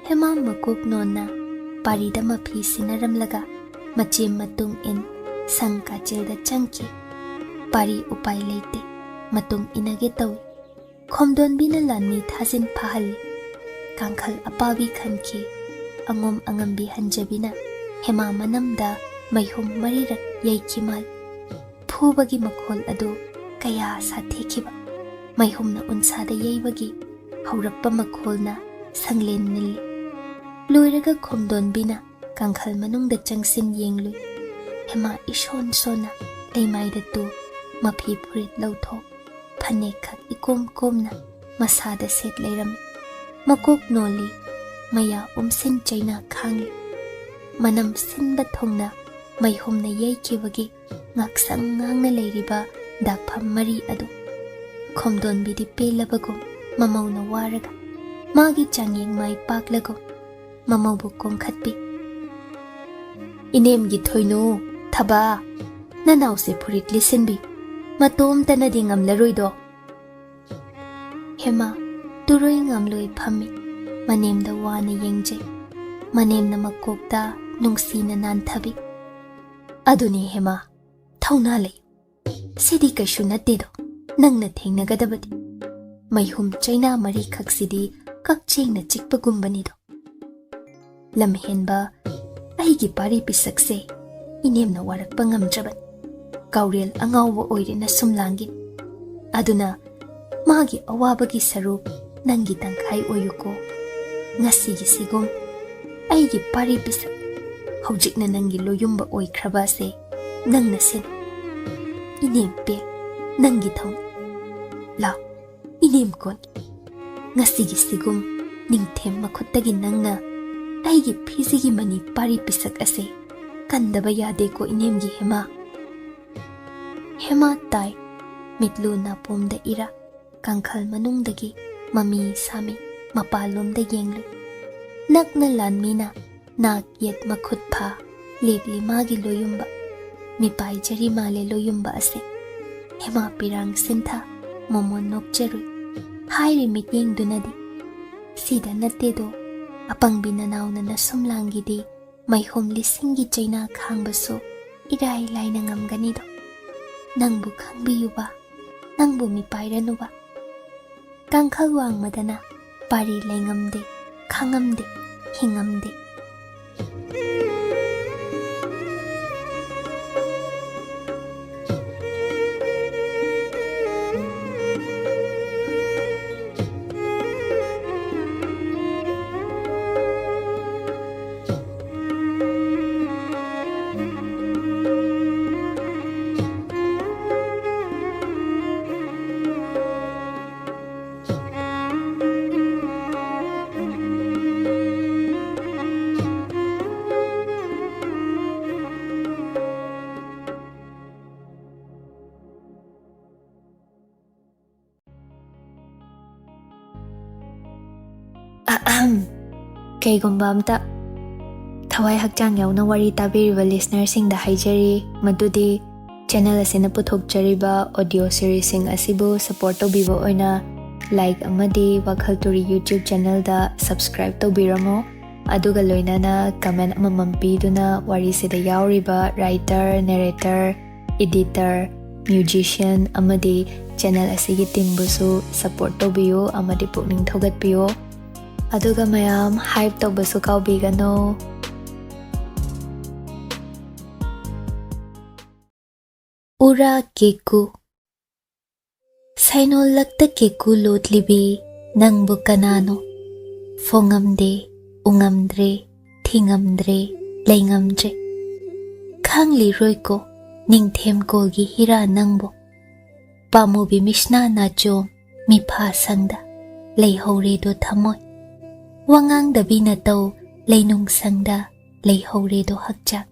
hema makok nona parida mapi sinaramlaga machem matung in sang kachilda changki pari upai leite matung inage tawi khomdon bina lanni thajin phahali kangkhal apabi khanki angom angambi hanjabina hema manamda maihum marirak yaikimal phubagi makhol adu kaya sathekhiba maihumna unsada yeibagi haurappa makholna sanglen nilli loiraga khomdon bina ꯀꯥꯡꯈꯜ ꯃꯅꯨꯡꯗ ꯆꯪꯁꯤꯟ ꯌꯦꯡꯂꯨꯏ꯫ ꯍꯦꯃꯥ ꯏꯁꯣꯟ ꯁꯣꯟꯅ ꯂꯩꯃꯥꯏꯗ ꯇꯨ ꯃꯐꯤ ꯐꯨꯔꯤꯠ ꯂꯧꯊꯣꯛ ꯐꯅꯦꯛ ꯈꯛ ꯏꯀꯣꯝ ꯀꯣꯝꯅ ꯃꯁꯥꯗ ꯁꯦꯠ ꯂꯩꯔꯝꯃꯤ꯫ ꯃꯀꯣꯛ ꯅꯣꯜꯂꯤ, ꯃꯌꯥ ꯎꯝꯁꯤꯟ ꯆꯩꯅꯥ ꯈꯥꯡꯂꯤ꯫ ꯃꯅꯝ ꯁꯤꯟꯕ ꯊꯨꯡꯅ ꯃꯩꯍꯨꯝꯅ ꯌꯩꯈꯤꯕꯒꯤ ꯉꯥꯛꯁꯪ ꯉꯥꯡꯅ ꯂꯩꯔꯤꯕ ꯗꯥꯛꯐꯝ ꯃꯔꯤ ꯑꯗꯨ ꯈꯣꯝꯗꯣꯟꯕꯤꯗꯤ ꯄꯦꯜꯂꯕꯒꯨꯝ ꯃꯃꯧꯅ ꯋꯥꯔꯒ ꯃꯥꯒꯤ ꯆꯥꯡꯌꯦꯡ ꯃꯥꯏ ꯄꯥꯛꯂꯒꯨꯝ ꯃꯃꯧꯕꯨ ꯀꯣꯡꯈꯠꯄꯤ꯫ ꯏꯅꯦꯝꯒꯤ ꯊꯣꯏꯅꯨ, ꯊꯕꯥ, ꯅꯅꯥꯎꯁꯦ ꯐꯨꯔꯤꯠ ꯂꯤꯠꯁꯤꯟꯕꯤ, ꯃꯇꯣꯝꯇꯅꯗꯤ ꯉꯝꯂꯔꯣꯏꯗꯣ꯫ ꯍꯦꯃꯥ ꯇꯨꯔꯣꯏ ꯉꯝꯂꯣꯏ ꯐꯝꯃꯤ, ꯃꯅꯦꯝꯗ ꯋꯥꯅ ꯌꯦꯡꯖꯩ꯫ ꯃꯅꯦꯝꯅ ꯃꯀꯣꯛꯇ ꯅꯨꯡꯁꯤꯅ ꯅꯥꯟꯊꯕꯤ꯫ ꯑꯗꯨꯅꯤ ꯍꯦꯃꯥ, ꯊꯧꯅꯥ ꯂꯩꯌꯨ, ꯁꯤꯗꯤ ꯀꯩꯁꯨ ꯅꯠꯇꯦꯗꯣ, ꯅꯪꯅ ꯊꯦꯡꯅꯒꯗꯕꯗꯤ ꯃꯩꯍꯨꯝ ꯆꯩꯅꯥ ꯃꯔꯤꯈꯛꯁꯤꯗꯤ ꯀꯛꯆꯦꯡꯅ ꯆꯤꯛꯄꯒꯨꯝꯕꯅꯤꯗꯣ꯫ ꯂꯝꯍꯦꯟꯕ ꯑꯩꯒꯤ ꯄꯥꯔꯤ ꯄꯤꯁꯛꯁꯦ ꯏꯅꯦꯝꯅ ꯋꯥꯔꯛꯄ ꯉꯝꯗ꯭ꯔꯕꯅꯤ, ꯀꯥꯎꯔꯦꯜ ꯑꯉꯥꯎꯕ ꯑꯣꯏꯔꯦꯅ ꯁꯨꯝꯂꯥꯡꯒꯤ꯫ ꯑꯗꯨꯅ ꯃꯥꯒꯤ ꯑꯋꯥꯕꯒꯤ ꯁꯔꯨꯛ ꯅꯪꯒꯤ ꯇꯪꯈꯥꯏ ꯑꯣꯏꯌꯨꯀꯣ꯫ ꯉꯁꯤꯒꯤꯁꯤꯒꯨꯝ ꯑꯩꯒꯤ ꯄꯥꯔꯤ ꯄꯤꯁꯛ ꯍꯧꯖꯤꯛꯅ ꯅꯪꯒꯤ ꯂꯣꯌꯨꯝꯕ ꯑꯣꯏꯈ꯭ꯔꯕ ꯑꯁꯦ ꯅꯪꯅ ꯁꯤꯟ꯫ ꯏꯅꯦꯝ ꯄꯦ, ꯅꯪꯒꯤ ꯊꯧꯅꯤ, ꯂꯥꯎ ꯏꯅꯦꯝ ꯀꯣꯟ꯫ ꯉꯁꯤꯒꯤꯁꯤꯒꯨꯝ ꯅꯤꯡꯊꯦꯝ ꯃꯈꯨꯠꯇꯒꯤ ꯅꯪꯅ ꯑꯩꯒꯤ ꯐꯤꯖꯤꯒꯤ ꯃꯅꯤ ꯄꯥꯔꯤ ꯄꯤꯁꯛ ꯑꯁꯦ ꯀꯟꯗꯕ ꯌꯥꯗꯦꯀꯣ ꯏꯅꯦꯝꯒꯤ ꯍꯦꯃꯥ꯫ ꯍꯦꯃꯥ ꯇꯥꯏ, ꯃꯤꯠꯂꯨ ꯅꯥꯄꯣꯝꯗ ꯏꯔꯥ, ꯀꯥꯡꯈꯜ ꯃꯅꯨꯡꯗꯒꯤ ꯃꯃꯤ ꯁꯥꯃꯤ ꯃꯄꯥꯟꯂꯣꯝꯗ ꯌꯦꯡꯂꯨꯏ꯫ ꯅꯛꯅ ꯂꯥꯟꯃꯤꯅ ꯅꯥꯛ ꯌꯦꯠ ꯃꯈꯨꯠ ꯐꯥ ꯂꯦꯞꯂꯤ ꯃꯥꯒꯤ ꯂꯣꯌꯨꯝꯕ, ꯃꯤꯄꯥꯏꯖꯔꯤ ꯃꯥꯜꯂꯦ ꯂꯣꯌꯨꯝꯕ ꯑꯁꯦ꯫ ꯍꯦꯃꯥ ꯄꯤꯔꯥꯡ ꯁꯤꯟꯊꯥ ꯃꯣꯃꯣꯟ ꯅꯣꯛꯆꯔꯨꯏ꯫ ꯍꯥꯏꯔꯤ ꯃꯤꯠꯌꯦꯡꯗꯨꯅꯗꯤ ꯁꯤꯗ ꯅꯠꯇꯦꯗꯣ, ꯑꯄꯪꯕꯤ ꯅꯅꯥꯎꯅ ꯅꯁꯨꯝꯂꯥꯡꯒꯤꯗꯤ ꯃꯩꯍꯨꯝ ꯂꯤꯁꯤꯡꯒꯤ ꯆꯩꯅꯥ ꯈꯥꯡꯕꯁꯨ ꯏꯔꯥꯏ ꯂꯥꯏꯅ ꯉꯝꯒꯅꯤꯗꯣ꯫ ꯅꯪꯕꯨ ꯈꯪꯕꯤꯌꯨꯕ, ꯅꯪꯕꯨ ꯃꯤꯄꯥꯏꯔꯅꯨꯕ꯫ ꯀꯥꯡꯈꯜ ꯋꯥꯡꯃꯗꯅ ꯄꯥꯔꯤ ꯂꯩꯉꯝꯗꯦ, ꯈꯥꯡꯉꯝꯗꯦ, ꯍꯤꯡꯉꯝꯗꯦ꯫ ꯀꯩꯒꯨꯝꯕ ꯑꯝꯇ ꯊꯋꯥꯏ ꯍꯛꯆꯥꯡ ꯌꯥꯎꯅ ꯋꯥꯔꯤ ꯇꯥꯕꯤꯔꯤꯕ ꯂꯤꯁꯅꯔꯁꯤꯡꯗ ꯍꯥꯏꯖꯔꯤ ꯃꯗꯨꯗꯤ ꯆꯦꯅꯦꯜ ꯑꯁꯤꯅ ꯄꯨꯊꯣꯛꯆꯔꯤꯕ ꯑꯣꯗꯤꯑꯣ ꯁꯤꯔꯤꯁꯁꯤꯡ ꯑꯁꯤꯕꯨ ꯁꯄꯣꯔꯠ ꯇꯧꯕꯤꯕ ꯑꯣꯏꯅ ꯂꯥꯏꯛ ꯑꯃꯗꯤ WakhaL Turi ꯌꯨꯇ꯭ꯌꯨꯕ ꯆꯦꯅꯦꯜꯗ ꯁꯕꯁꯀ꯭ꯔꯥꯏꯕ ꯇꯧꯕꯤꯔꯝꯃꯣ, ꯑꯗꯨꯒ ꯂꯣꯏꯅꯅ ꯀꯃꯦꯟ ꯑꯃꯃꯝ ꯄꯤꯗꯨꯅ ꯋꯥꯔꯤꯁꯤꯗ ꯌꯥꯎꯔꯤꯕ ꯔꯥꯏꯇꯔ, ꯅꯦꯔꯦꯇꯔ, ꯏꯗꯤꯇꯔ, ꯃ꯭ꯌꯨꯖꯤꯁꯤꯌꯟ ꯑꯃꯗꯤ ꯆꯦꯅꯦꯜ ꯑꯁꯤꯒꯤ ꯇꯤꯝꯕꯨꯁꯨ ꯁꯄꯣꯔꯠ ꯇꯧꯕꯤꯌꯨ ꯑꯃꯗꯤ ꯄꯨꯛꯅꯤꯡ ꯊꯧꯒꯠꯄꯤꯌꯨ꯫ ꯑꯗꯨꯒ ꯃꯌꯥꯝ ꯍꯥꯏꯞ ꯇꯧꯕꯁꯨ ꯀꯥꯎꯕꯤꯒꯅꯨ꯫ ꯎꯔꯥ ꯀꯦꯀꯨ ꯁꯩꯅꯣꯜꯂꯛꯇ ꯀꯦꯀꯨ ꯂꯣꯠꯂꯤꯕꯤ ꯅꯪꯕꯨ ꯀꯅꯥꯅꯣ? ꯐꯣꯡꯉꯝꯗꯦ, ꯎꯉꯝꯗ꯭ꯔꯦ, ꯊꯤꯉꯝꯗ꯭ꯔꯦ, ꯂꯩꯉꯝꯗ꯭ꯔꯦ꯫ ꯈꯪꯂꯤꯔꯣꯏꯀꯣ ꯅꯤꯡꯊꯦꯝꯀꯣꯜꯒꯤ ꯍꯤꯔꯥ ꯅꯪꯕꯨ? ꯄꯥꯃꯨꯕꯤ ꯃꯤꯁꯅꯥ ꯅꯥꯆꯣꯝ ꯃꯤꯐꯥ ꯁꯪꯗ ꯂꯩꯍꯧꯔꯦꯗꯣ ꯊꯃꯣꯏ꯫ ꯋꯥꯉꯥꯡꯗꯕꯤ ꯅꯇꯧ ꯂꯩꯅꯨꯡ ꯁꯪꯗ ꯂꯩꯍꯧꯔꯦꯗꯣ ꯍꯛꯆꯥꯡ꯫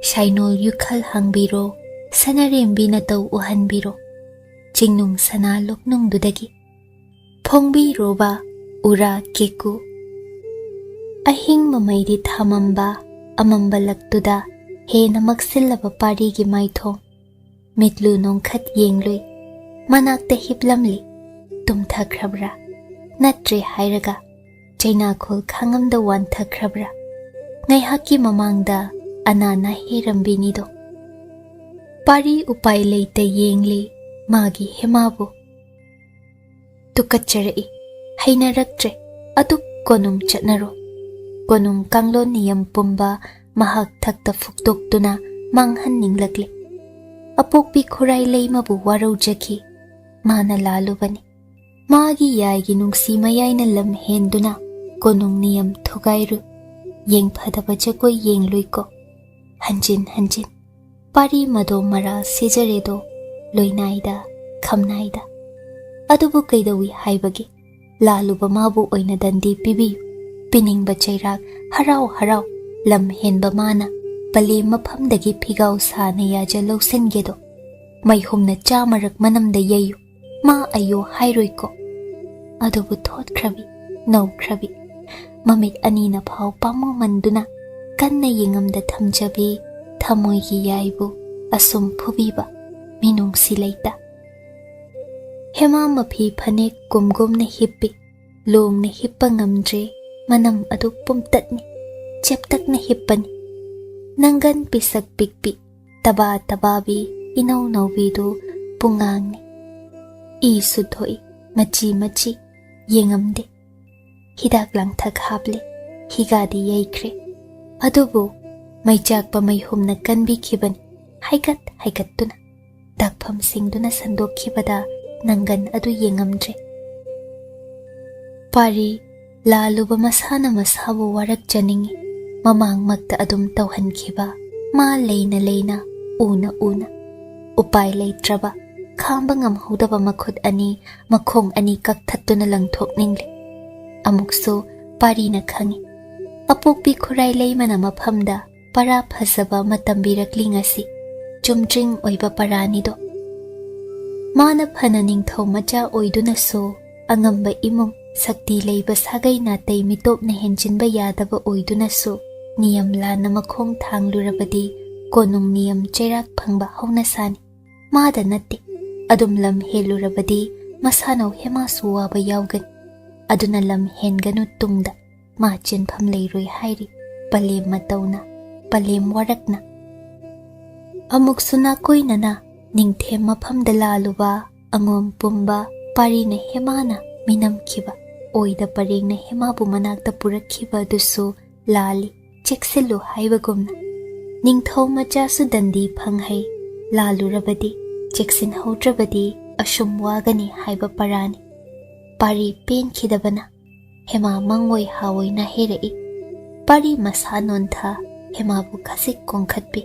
ꯁꯥꯏꯅꯣꯜ ꯌꯨꯈꯜ ꯍꯥꯡꯕꯤꯔꯣ, ꯁꯅꯔꯦꯝꯕꯤ ꯅꯇꯧ ꯎꯍꯟꯕꯤꯔꯣ, ꯆꯤꯡꯅꯨꯡ ꯁꯅꯥ ꯂꯨꯛꯅꯨꯡꯗꯨꯗꯒꯤ ꯐꯣꯡꯕꯤꯔꯣꯕ ꯎꯔꯥ ꯀꯦꯀꯨ꯫ ꯑꯍꯤꯡ ꯃꯃꯩꯗꯤ ꯊꯥꯃꯝꯕ ꯑꯃꯝꯕ ꯂꯛꯇꯨꯗ ꯍꯦꯟꯅ ꯃꯛꯁꯤꯜꯂꯕ ꯄꯥꯔꯤꯒꯤ ꯃꯥꯏꯊꯣꯡ꯫ ꯃꯤꯠꯂꯨ ꯅꯣꯡꯈꯠ ꯌꯦꯡꯂꯨꯏ, ꯃꯅꯥꯛꯇ ꯍꯤꯞꯂꯝꯂꯤ, ꯇꯨꯝꯊꯈ꯭ꯔꯕ꯭ꯔꯥ ꯅꯠꯇ꯭ꯔꯦ ꯍꯥꯏꯔꯒ ꯆꯩꯅꯥꯈꯣꯜ ꯈꯥꯡꯉꯝꯗ ꯋꯥꯟꯊꯈ꯭ꯔꯕ꯭ꯔꯥ? ꯉꯥꯏꯍꯥꯛꯀꯤ ꯃꯃꯥꯡꯗ ꯑꯅꯥꯅ ꯍꯦꯔꯝꯕꯤꯅꯤꯗꯣ꯫ ꯄꯥꯔꯤ ꯎꯄꯥꯏ ꯂꯩꯇ ꯌꯦꯡꯂꯤ ꯃꯥꯒꯤ ꯍꯦꯃꯥꯕꯨ꯫ ꯇꯨꯀꯠꯆꯔꯛꯏ, ꯍꯩꯅꯔꯛꯇ꯭ꯔꯦ, ꯑꯗꯨꯛ ꯀꯣꯅꯨꯡ ꯆꯠꯅꯔꯣ꯫ ꯀꯣꯅꯨꯡ ꯀꯥꯡꯂꯣꯟ ꯅꯤꯌꯝ ꯄꯨꯝꯕ ꯃꯍꯥꯛ ꯊꯛꯇ ꯐꯨꯛꯇꯣꯛꯇꯨꯅ ꯃꯥꯡꯍꯟꯅꯤꯡꯂꯛꯂꯤ꯫ ꯑꯄꯣꯛꯄꯤ ꯈꯨꯔꯥꯏ ꯂꯩꯃꯕꯨ ꯋꯥꯔꯧꯖꯈꯤ, ꯃꯥꯅ ꯂꯥꯜꯂꯨꯕꯅꯤ꯫ ꯃꯥꯒꯤ ꯌꯥꯏꯒꯤ ꯅꯨꯡꯁꯤ ꯃꯌꯥꯏꯅ ꯂꯝ ꯍꯦꯟꯗꯨꯅ ꯀꯣꯅꯨꯡ ꯅꯤꯌꯝ ꯊꯨꯒꯥꯏꯔꯨ, yeng phadaba jagoi yeng luiko hanjin hanjin pari mado mara sejare do loinaida khamnaida adubu kaidawi haibagi laluba mabu oina dandi pibi piningba chairak harau harau lam henba mana pale maphamdagi phigau sana yaja losenggedo maihumna chamarak manamda yayu ma ayo hairoiko adubu thot khrabi nau khrabi mamit anina phau pamu manduna kanna yengamda thamjabi thamoi gi yaibu asum phubiba minung silaita hema mapi phane kumgum na hippi long na hippa ngamdre manam adu pumtatni cheptak na hippani nangan pisak pikpi taba tababi inau naubi du pungangni I sudhoi machi machi yengamde hidak langthak hable higadi yaikre adubu maichakpa maihumna kanbi khibani haigat haigattuna dakpham singduna sandokhibada nangan adu yengamdre pari laluba masana masabu warak janingi mamang magta adum tawhankhiba ma leina leina una una upai leitraba khamba ngamhodaba makhut ani makhong ani kakthattuna langthokningli amukso pari na khangi apokpi khurai leimana maphamda para phasaba matambirakli ngasi chumtring oiba parani do mana phana ningthau macha oiduna so angamba imung sakti leiba sagai na tei mitop na henjinba yadaba oiduna so niyam la na makhong thanglurabadi konung niyam cherak phangba hauna sani mada natte adum lam helurabadi masanau hema suwaba yawgan aduna lam henganu tungda ma chenpham leiroi hairi palem matawna palem warakna amuk suna koinana ningthem maphamda laluba angom pumba parina hemana minam khiba oida parengna hemabu manakta purakhiba dusu lali chekselu haibagumna ningthau macha su dandi phanghai lalurabadi cheksin haudrabadi ashum wagani haiba parani pari pen khidabana hema mangoi hawoi na herei pari masanon tha hema bu khasik kongkhatpi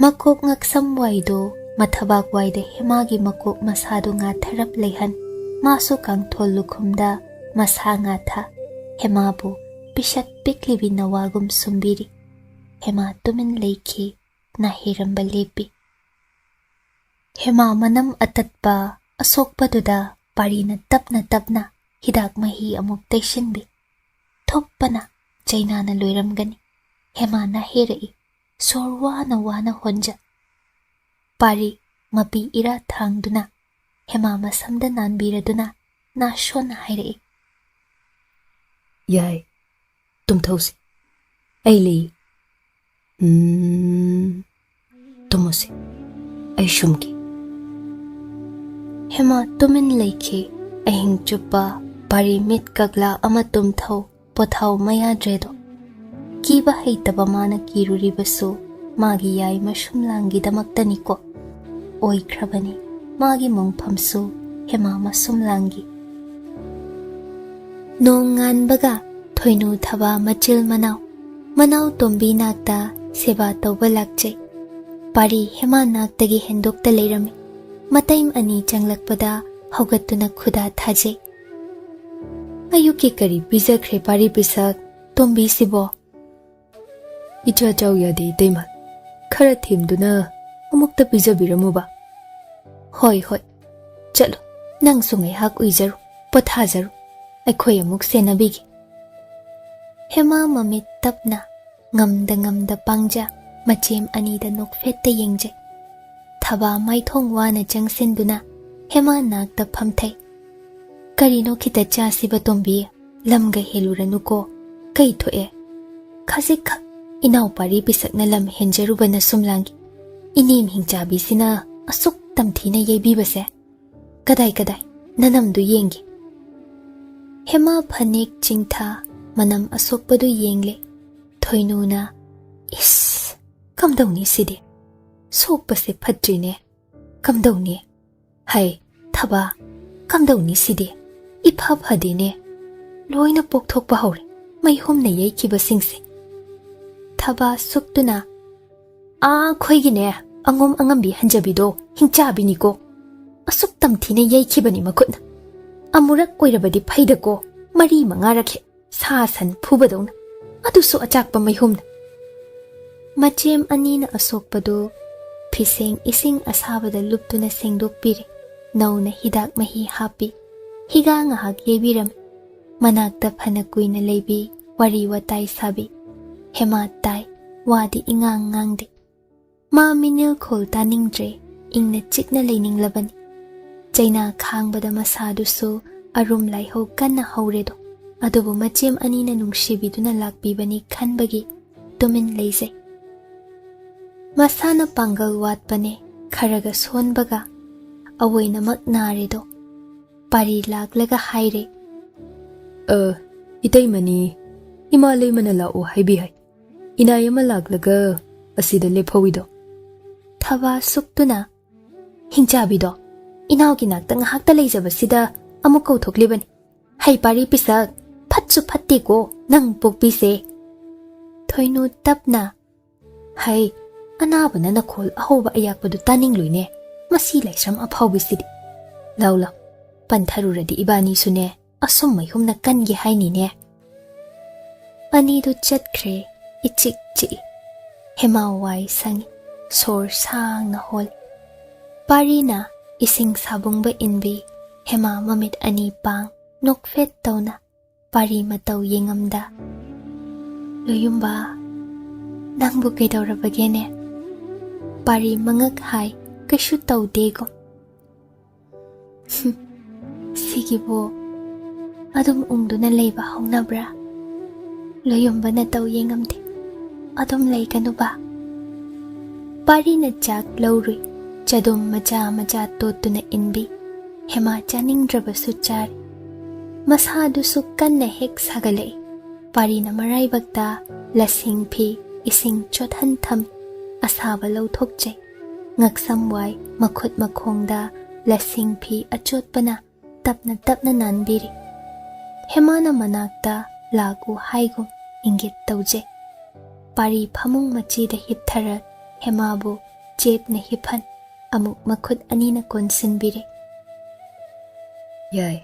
makok ngaksam waido mathabak waide hema gi makok masadu nga tharap leihan masu kang tholukhumda masa nga tha hema bu pishat piklibi nawagum sumbiri hema tumin leikhi na hiramba lepi hema manam atatpa asokpaduda parina tapna hidak mahi amuk taishinbi thoppana chainana loiramgani hema na herei sorwana wana honja pari mapi ira thangduna hema masamda nanbiraduna na shona hairei yai tumthausi aili tumusi ai shumki hema tumin leikhi ahing chupa pari mit kagla ama tumthau pothau maya dredo kiba heitaba mana kiruribasu magi yai mashumlangi damaktani ko oi khrabani magi mongphamsu hema masumlangi nongan baga thoinu thaba machil manau tombi nakta seba tawba lakche pari hema naktagi hendokta leirami mataim ani changlakpada haugattuna khuda thaje ayuki kari bizakhre pari bisak tombi sibo icha chau yade teima khara thimduna amukta pijabiramuba hoi chalo nang sungai hak uijaru pothajaru aikhoi amuk senabigi hema mamit tapna ngamda pangja machem anida nokfetta yengje thaba maithong wana changsinduna hema nakta phamthai karino khita chasiba tombi lamga heluranuko kai thoe khasik inau pari bisakna lam henjarubana sumlangi inim hingchabi sina asuk tamthina yebi base kadai nanamdu yengi hema phanek chingtha manam asokpadu yengle thoinuna is kamdawni sidi sopase phatrine kamdawni hai thaba kamdawni sidi ipha phadine loina pokthokpa hore mai homna yei kiba singse Thaba suktuna. Khoigine angom angambi hanjabido hingchabi ko. Asuk tamthina yaikibani makutna. Amurak koirabadi phaidako mari mangarakhe sasan phubadona. Adusu achakpa maihumna. Machem anina asokpado Piseng ising asabada luptuna sengdokpiri. Nauna hidak mahi hapi. Higa ngahak yebiram. Manakta phana kuina leibi. Wari watai sabi. Hema tai. Wadi ingang ngangdi. Ma minil khol taningdre. Ingna chikna leining labani. Jaina khangbada masadusu arum laiho kanna hauredo. Adobo machem anina nungsibiduna lakbibani khanbagi. Tumin leise. Masana pangal watpane kharaga sonbaga awaina maknaredo pari laklaga haire Itay mani Himalay manala o haibi hai inayama laklaga asida lephawido Thaba suktuna hingchabido inaw kinakta ngahakta leijabasida amuk kauthoklibani hai pari pisak phatsu phatti ko nang pokpise thoinu tapna hai Anabana na khol ahoba ayakpadu taning luine masi laisram aphawbisidi laula pantharuradi ibani sune asum maihum na kangi haini ne ani du chatkre ichik chi hemawai sangi sor sang na hol parina ising sabungba inbi hema mamit ani pang nokfet tawna pari mataw yengamda Luyumba nangbu kaidawrabagene Pari mangak hai kashu tawdego. Sigibo adum ungduna leiba hongnabra. Loyomba na taw yengamde. Adum lay kanuba. Pari na jak lawri. Chadum maja totuna inbi. Hema chaning draba suchar. Masadu sukan na hek sagalay. Pari na maray bagta lasing pi ising chothan tham. Asaba law thokjay. Ngaksamway makhut makhongda lasing pi achotpana tapna nanbiri. Hemana manakta lagu haigum ingit tawjay. Pari phamung machida hiptharat hemabu chepna hiphan amuk makhut anina konsinbiri. Yay.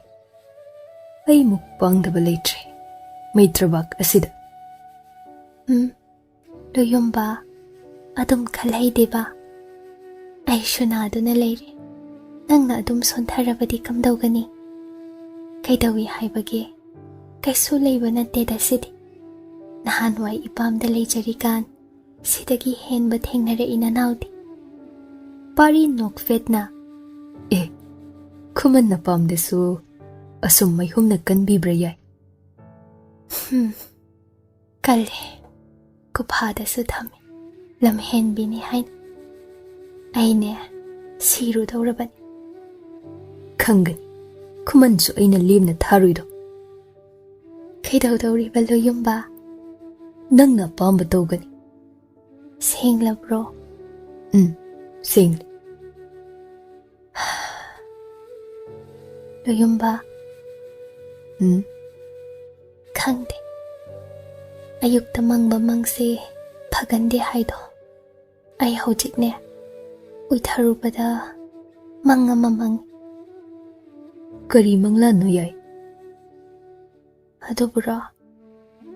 Ay mukpangdaba leitre. Maitrabak asida. Luyumba adum khalay deba. Ay shunado na leire. Nangna adum sontharabadi kamdawgani. Kaidawi haibagi. Kaisu leiba na teda sidi. Nahanway ipamda leijarikan. Sidagi henba thengnara inanawdi. Pari nokfet na. Khuman na pamdesu asum maihum na kanbibra yay. Kalhe. Kuphada su thami. Lamhen bini hain. Aine siru dawrabani. Khangani. Khuman su aina limna tharuido. Kaidaw dawriba Luyumba. Nangna pamba tawgani. Sengla bro. Sengla. Luyumba. Khangde. Ayukta mangba mangse phagande haido. Ay hojikne. Uitharubada manga mamang. Kari mangla no yay. Adubra.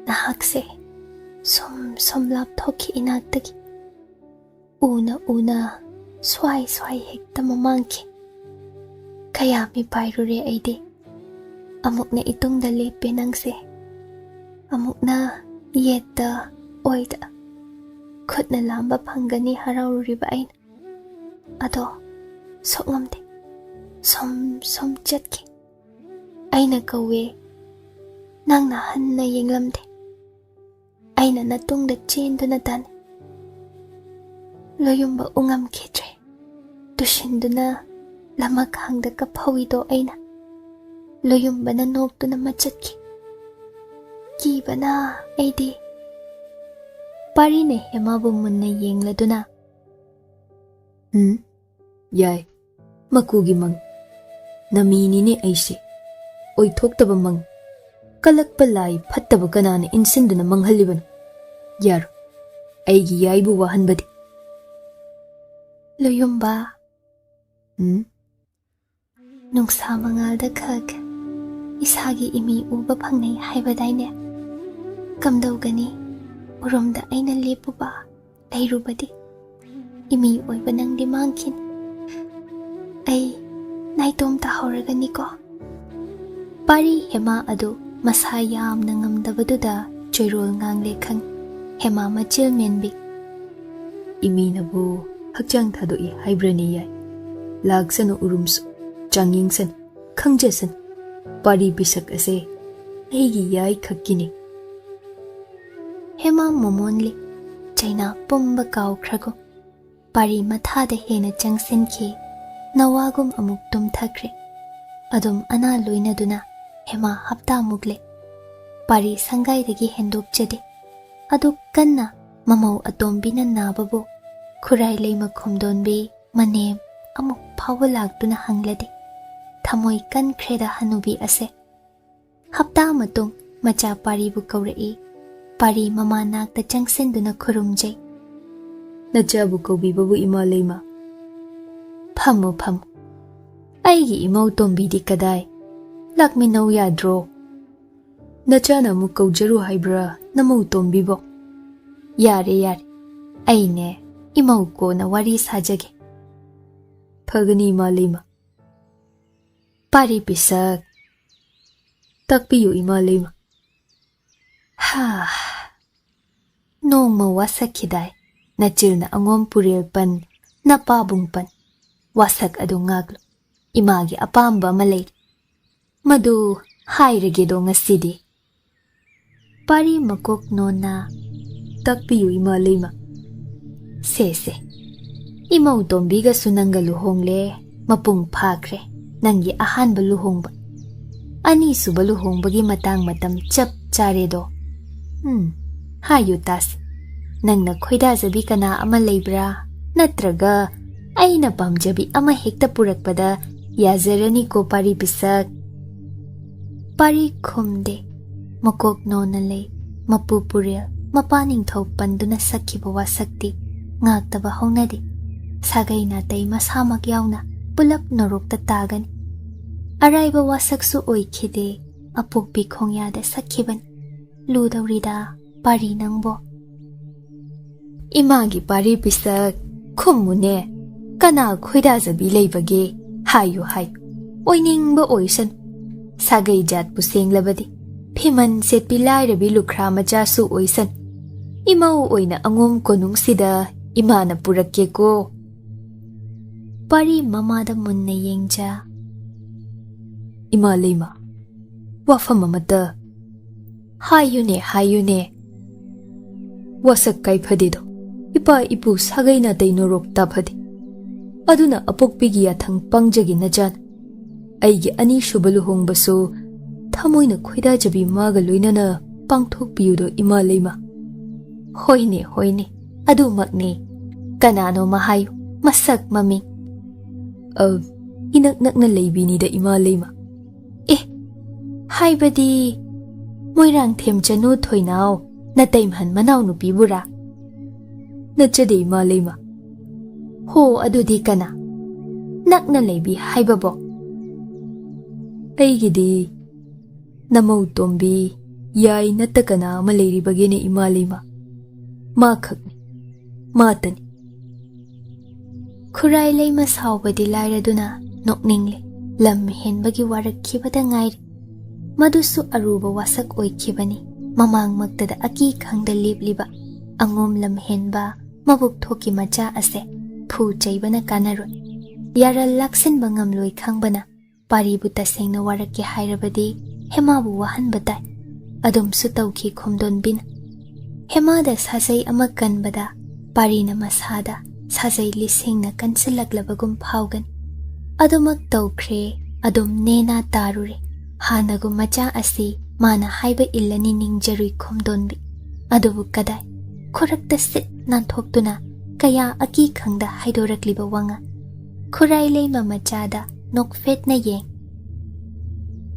Nahakse. Som lap thoki inaktagi. Una swai hekta mamangki. Kaya mi pairure aide. Amuk na itong dalepe nangse. Amuk na yeta oida. Khut na lamba panggani haraururiba ain. Ado soqngamde. Som chatki. Aina kawe. Nang na hanna yenglamde. Aina natungda chendo na tan. Luyumba ungam kidre. Tushindo na lamak hangda kapawido aina. Luyumba na nokto na machatki. Kiba na aidi. Pari na hemabu munna yengladuna. Yay. Makugi mang. Namini ni aise. Oy thoktaba mang. Kalakpalay phattaba kanana insindu na manghaliban. Yaro. ꯑꯩꯒꯤ ꯌꯥꯏꯕꯨ ꯋꯥꯍꯟꯕꯗꯤ? ꯂꯣꯌꯨꯝꯕ, ꯅꯨꯡꯁꯥ ꯃꯉꯥꯜꯗ ꯈꯛ ꯏꯁꯥꯒꯤ ꯏꯃꯤ ꯎꯕ ꯐꯪꯅꯩ ꯍꯥꯏꯕꯗꯥꯏꯅꯦ? ꯀꯝꯗꯧꯒꯅꯤ ꯎꯔꯨꯝꯗ ꯑꯩꯅ ꯂꯦꯞꯄꯨꯕ ꯂꯩꯔꯨꯕꯗꯤ ꯏꯃꯤ ꯑꯣꯏꯕ ꯅꯪꯗꯤ ꯃꯥꯡꯈꯤꯅꯤ. ꯑꯩ ꯅꯥꯏꯇꯣꯝ ꯇꯥꯍꯧꯔꯒꯅꯤꯀꯣ. ꯄꯥꯔꯤ ꯍꯦꯃꯥ ꯑꯗꯨ ꯃꯁꯥ ꯌꯥꯝꯅ ꯉꯝꯗꯕꯗꯨꯗ ꯆꯣꯏꯔꯣꯜ ꯉꯥꯡꯂꯦ ꯈꯪ. ꯍꯦꯃꯥ ꯃꯆꯤꯜ ꯃꯦꯟꯕꯤ. ꯏꯃꯤꯅꯕꯨ ꯍꯛꯆꯥꯡ ꯊꯥꯗꯣꯛꯏ ꯍꯥꯏꯕ꯭ꯔꯅꯤ ꯌꯥꯏ. ꯂꯥꯛꯁꯅꯨ ꯎꯔꯨꯝꯁꯨ, ꯆꯥꯡꯌꯦꯡꯁꯟ, ꯈꯪꯖꯁꯟ. ꯄꯥꯔꯤ ꯄꯤꯁꯛ ꯑꯁꯦ ꯑꯩꯒꯤ ꯌꯥꯏ ꯈꯛꯀꯤꯅꯤ. ꯍꯦꯃꯥ ꯃꯣꯃꯣꯟꯂꯤ ꯆꯩꯅꯥ ꯄꯨꯝꯕ ꯀꯥꯎꯈ꯭ꯔꯒꯨꯝ ꯄꯥꯔꯤ ꯃꯊꯥꯗ ꯍꯦꯟꯅ ꯆꯪꯁꯤꯟꯈꯤ. ꯅꯋꯥꯒꯨꯝ ꯑꯃꯨꯛ ꯇꯨꯝꯊꯈ꯭ꯔꯦ. ꯑꯗꯨꯝ ꯑꯅꯥ ꯂꯣꯏꯅꯗꯨꯅ ꯍꯦꯃꯥ ꯍꯞꯇꯥꯃꯨꯛꯂꯦ. ꯄꯥꯔꯤ ꯁꯪꯒꯥꯏꯗꯒꯤ ꯍꯦꯟꯗꯣꯛꯆꯗꯦ. ꯑꯗꯨ ꯀꯟꯅ ꯃꯃꯧ ꯑꯇꯣꯝꯕꯤꯅ ꯅꯥꯕꯕꯨ ꯈꯨꯔꯥꯏ ꯂꯩꯃ ꯈꯨꯝꯗꯣꯟꯕꯤ ꯃꯅꯦꯝ ꯑꯃꯨꯛ ꯐꯥꯎꯕ ꯂꯥꯛꯇꯨꯅ ꯍꯪꯂꯗꯦ. ꯊꯃꯣꯏ ꯀꯟꯈ꯭ꯔꯦꯗ ꯍꯅꯨꯕꯤ ꯑꯁꯦ. ꯍꯞꯇꯥ ꯃꯇꯨꯡ ꯃꯆꯥ ꯄꯥꯔꯤꯕꯨ ꯀꯧꯔꯛꯏ. ꯄꯥꯔꯤ ꯃꯃꯥ ꯅꯥꯛꯇ ꯆꯪꯁꯤꯟꯗꯨꯅ ꯈꯨꯔꯨꯝꯖꯩ. ꯅꯆꯥꯕꯨ ꯀꯧꯕꯤꯕꯕꯨ ꯏꯃꯥ ꯂꯩꯃ? ꯐꯝꯃꯨ ꯐꯝꯃꯨ. ꯑꯩꯒꯤ ꯏꯃꯧ ꯇꯣꯝꯕꯤꯗꯤ ꯀꯗꯥꯏ? ꯂꯥꯛꯃꯤꯟꯅꯧ ꯌꯥꯗ꯭ꯔꯣ? ꯅꯆꯥꯅ ꯑꯃꯨꯛ ꯀꯧꯖꯔꯨ ꯍꯥꯏꯕ꯭ꯔꯥ ꯅꯃꯧ ꯇꯣꯝꯕꯤꯕꯣ? ꯌꯥꯔꯦ ꯌꯥꯔꯦ, ꯑꯩꯅꯦ ꯏꯃꯧ ꯀꯣꯟꯅ ꯋꯥꯔꯤ ꯁꯥꯖꯒꯦ. ꯐꯒꯅꯤ ꯏꯃꯥ ꯂꯩꯃ. ꯄꯥꯔꯤ ꯄꯤꯁꯛ, ꯇꯥꯛꯄꯤꯌꯨ ꯏꯃꯥ ꯂꯩꯃ. ꯅꯣꯡꯃ ꯋꯥꯁꯛꯈꯤꯗꯥꯏ ꯅꯆꯤꯜꯅ ꯑꯉꯣꯝ ꯄꯨꯔꯦꯜ ꯄꯟ ꯅꯄꯥꯕꯨꯡ ꯄꯟ. ꯋꯥꯁꯛ ꯑꯗꯨ ꯉꯥꯛꯂꯨ. ꯏꯃꯥꯒꯤ ꯑꯄꯥꯝꯕ ꯑꯃ ꯂꯩꯔꯤ. ꯃꯗꯨ ꯍꯥꯏꯔꯒꯦꯗꯣ ꯉꯁꯤꯗꯤ. ꯄꯥꯔꯤ ꯃꯀꯣꯛ ꯅꯣꯟꯅ ꯇꯥꯛꯄꯤꯌꯨ ꯏꯃꯥ ꯂꯩꯃ. ꯁꯦ ꯏꯃꯧ ꯇꯣꯝꯕꯤꯒꯁꯨ ꯅꯪꯒ ꯂꯨꯍꯣꯡꯂꯦ. ꯃꯄꯨꯡ ꯐꯥꯈ꯭ꯔꯦ ꯅꯪꯒꯤ ꯑꯍꯥꯟꯕ ꯂꯨꯍꯣꯡꯕ. ꯑꯅꯤꯁꯨꯕ ꯂꯨꯍꯣꯡꯕꯒꯤ ꯃꯇꯥꯡ ꯃꯇꯝ ꯆꯞ ꯆꯥꯔꯦꯗꯣ. ꯍꯥꯏꯌꯨ ꯇꯥꯁꯤ. ꯅꯪꯅ ꯈꯣꯏꯗꯥꯖꯕꯤ ꯀꯅꯥ ꯑꯃ ꯂꯩꯕ꯭ꯔꯥ? ꯅꯠꯇ꯭ꯔꯒ ꯑꯩꯅ ꯄꯥꯝꯖꯕꯤ ꯑꯃ ꯍꯦꯛꯇ ꯄꯨꯔꯛꯄꯗ ꯌꯥꯖꯔꯅꯤꯀꯣ ꯄꯥꯔꯤ ꯄꯤꯁꯛ. ꯄꯥꯔꯤ ꯈꯨꯝꯗꯦ. ꯃꯀꯣꯛ ꯅꯣꯟꯅ ꯂꯩ. ꯃꯄꯨ ꯄꯨꯔꯦꯜ ꯃꯄꯥ ꯅꯤꯡꯊꯧ ꯄꯟꯗꯨꯅ ꯁꯛꯈꯤꯕ ꯋꯥꯁꯛꯇꯤ ꯉꯥꯛꯇꯕ ꯍꯧꯅꯗꯦ. ꯁꯥꯒꯩ ꯅꯥꯇꯩ ꯃꯁꯥꯃꯛ ꯌꯥꯎꯅ ꯄꯨꯂꯞ ꯅꯣꯔꯣꯛꯇ ꯇꯥꯒꯅꯤ. ꯑꯔꯥꯏꯕ ꯋꯥꯁꯛꯁꯨ ꯑꯣꯏꯈꯤꯗꯦ. ꯑꯄꯣꯛꯄꯤ ꯈꯣꯡꯌꯥꯗ ꯁꯛꯈꯤꯕꯅꯤ. ꯂꯨꯗꯧꯔꯤꯗ ꯄꯥꯔꯤ ꯅꯪꯕꯣ. ꯏꯃꯥꯒꯤ ꯄꯥꯔꯤ ꯄꯤꯁꯛ, ꯈꯨꯝꯃꯨꯅꯦ. ꯀꯅꯥ ꯈꯣꯏꯗꯥꯖꯕꯤ ꯂꯩꯕꯒꯦ? ꯍꯥꯏꯌꯨ ꯍꯥꯏꯌꯨ. ꯑꯣꯏꯅꯤꯡꯕ ꯑꯣꯏꯁꯅꯨ. ꯁꯥꯒꯩ ꯖꯥꯠꯄꯨ ꯁꯦꯡꯂꯕꯗꯤ ꯐꯤꯃꯟ ꯁꯦꯠꯄꯤ ꯂꯥꯏꯔꯕꯤ ꯂꯨꯈ꯭ꯔꯥ ꯃꯆꯥꯁꯨ ꯑꯣꯏꯁꯅꯨ. ꯏꯃꯧ ꯑꯣꯏꯅ ꯑꯉꯣꯝ ꯀꯣꯅꯨꯡꯁꯤꯗ ꯏꯃꯥꯅ ꯄꯨꯔꯛꯀꯦꯀꯣ. ꯄꯥꯔꯤ ꯃꯃꯥꯗ ꯃꯨꯟꯅ ꯌꯦꯡꯖ. ꯏꯃꯥ ꯂꯩꯃ, ꯋꯥꯐꯝ ꯑꯃꯇ ꯍꯥꯏꯌꯨꯅꯦ ꯍꯥꯏꯌꯨꯅꯦ. ꯋꯥꯁꯛ ꯀꯥꯏꯐꯗꯦꯗꯣ ꯏꯄꯥ ꯏꯄꯨ ꯁꯥꯒꯩ ꯅꯥꯇꯩ ꯅꯣꯔꯣꯛ ꯇꯥꯐꯗꯦ. ꯑꯗꯨꯅ ꯑꯄꯣꯛꯄꯤꯒꯤ ꯌꯥꯊꯪ ꯄꯥꯡꯖꯒꯦ ꯅꯆꯥꯅ. ꯑꯩꯒꯤ ꯑꯅꯤꯁꯨꯕ ꯂꯨꯍꯣꯡꯕꯁꯨ ꯊꯃꯣꯏꯅ ꯈꯣꯏꯗꯥꯖꯕꯤ ꯃꯥꯒ ꯂꯣꯏꯅꯅ ꯄꯥꯡꯊꯣꯛꯄꯤꯌꯨꯗꯣ ꯏꯃꯥ ꯂꯩꯃ. ꯍꯣꯏꯅꯦ ꯍꯣꯏꯅꯦ, ꯑꯗꯨꯃꯛꯅꯦ. ꯀꯅꯥꯅꯣꯃ ꯍꯥꯏꯌꯨ, ꯃꯁꯛ ꯃꯃꯤꯡ. ꯏꯅꯛ ꯅꯛꯅ ꯂꯩꯕꯤꯅꯤꯗ ꯏꯃꯥ ꯂꯩꯃ. ꯍꯥꯏꯕꯗꯤ ꯃꯣꯏꯔꯥꯡꯊꯦꯝ ꯆꯅꯨ ꯊꯣꯏꯅꯥꯎ ꯅꯇꯩꯃꯍꯟ ꯃꯅꯥꯎ ꯅꯨꯄꯤꯕꯨꯔꯥ? ꯅꯠꯆꯗꯦ ꯏꯃꯥ ꯂꯩꯃ. ꯍꯣ, ꯑꯗꯨꯗꯤ ꯀꯅꯥ? ꯅꯛꯅ ꯂꯩꯕꯤ ꯍꯥꯏꯕꯕꯣ? ꯑꯩꯒꯤꯗꯤ ꯅꯃꯧ ꯇꯣꯝꯕꯤ ꯌꯥꯏ ꯅꯠꯇ ꯀꯅꯥ ꯑꯃ ꯂꯩꯔꯤꯕꯒꯦꯅꯦ ꯏꯃꯥ ꯂꯩꯃ. ꯃꯥ ꯈꯛꯅꯤ, ꯃꯥꯇꯅꯤ. ꯈꯨꯔꯥꯏ ꯂꯩꯃ ꯁꯥꯎꯕꯗꯤ ꯂꯥꯏꯔꯗꯨꯅ ꯅꯣꯛꯅꯤꯡꯂꯦ. ꯂꯝ ꯍꯦꯟꯕꯒꯤ ꯋꯥꯔꯛꯈꯤꯕꯗ ꯉꯥꯏꯔꯤ. ꯃꯗꯨꯁꯨ ꯑꯔꯨꯕ ꯋꯥꯁꯛ ꯑꯣꯏꯈꯤꯕꯅꯤ. ꯃꯃꯥꯡꯃꯛꯇꯗ ꯑꯀꯤ ꯈꯪꯗ ꯂꯦꯞꯂꯤꯕ ꯑꯉꯣꯝ ꯂꯝ ꯍꯦꯟꯕ ꯃꯕꯨꯛ ꯊꯣꯛꯀꯤ ꯃꯆꯥ ꯑꯁꯦ ꯐꯨ ꯆꯩꯕꯅ ꯀꯥꯟꯅꯔꯣꯏ. ꯌꯥꯔꯜ ꯂꯥꯛꯁꯤꯟꯕ ꯉꯝꯂꯣꯏ ꯈꯪꯕꯅ ꯄꯥꯔꯤꯕꯨ ꯇꯁꯦꯡꯅ ꯋꯥꯔꯛꯀꯦ ꯍꯥꯏꯔꯕꯗꯤ ꯍꯦꯃꯥꯕꯨ ꯋꯥꯍꯟꯕ ꯇꯥꯏ. ꯑꯗꯨꯝꯁꯨ ꯇꯧꯈꯤ ꯈꯣꯝꯗꯣꯟꯕꯤꯅ. ꯍꯦꯃꯥꯗ ꯁꯥꯖꯩ ꯑꯃ ꯀꯟꯕꯗ ꯄꯥꯔꯤꯅ ꯃꯁꯥꯗ ꯁꯥꯖꯩ ꯂꯤꯁꯤꯡꯅ ꯀꯟꯁꯤꯜꯂꯛꯂꯕꯒꯨm ꯐꯥꯎꯒꯅꯤ. ꯑꯗꯨꯃꯛ ꯇꯧꯈ꯭ꯔꯦ. ꯑꯗꯨꯝ ꯅꯦꯅꯥ ꯇꯥꯔꯨꯔꯦ. ꯍꯥꯟꯅꯒꯨꯝ ꯃꯆꯥ ꯑꯁꯤ ꯃꯥꯅ ꯍꯥꯏꯕ ꯏꯜꯂꯅꯤ ꯅꯤꯡꯖꯔꯨꯏ ꯈꯣꯝꯗꯣꯟꯕꯤ. ꯑꯗꯨꯕꯨ ꯀꯗꯥꯏ, ꯈꯨꯔꯛꯇ ꯁꯤꯠ ꯅꯥꯟꯊꯣꯛꯇꯨꯅ ꯀꯌꯥ ꯑꯀꯤ ꯈꯪꯗ ꯍꯥꯏꯗꯣꯔꯛꯂꯤꯕ ꯋꯥꯉꯥꯡ. ꯈꯨꯔꯥꯏ ꯂꯩꯃ ꯃꯆꯥꯗ ꯅꯣꯛꯐꯦꯠꯅ ꯌꯦꯡ.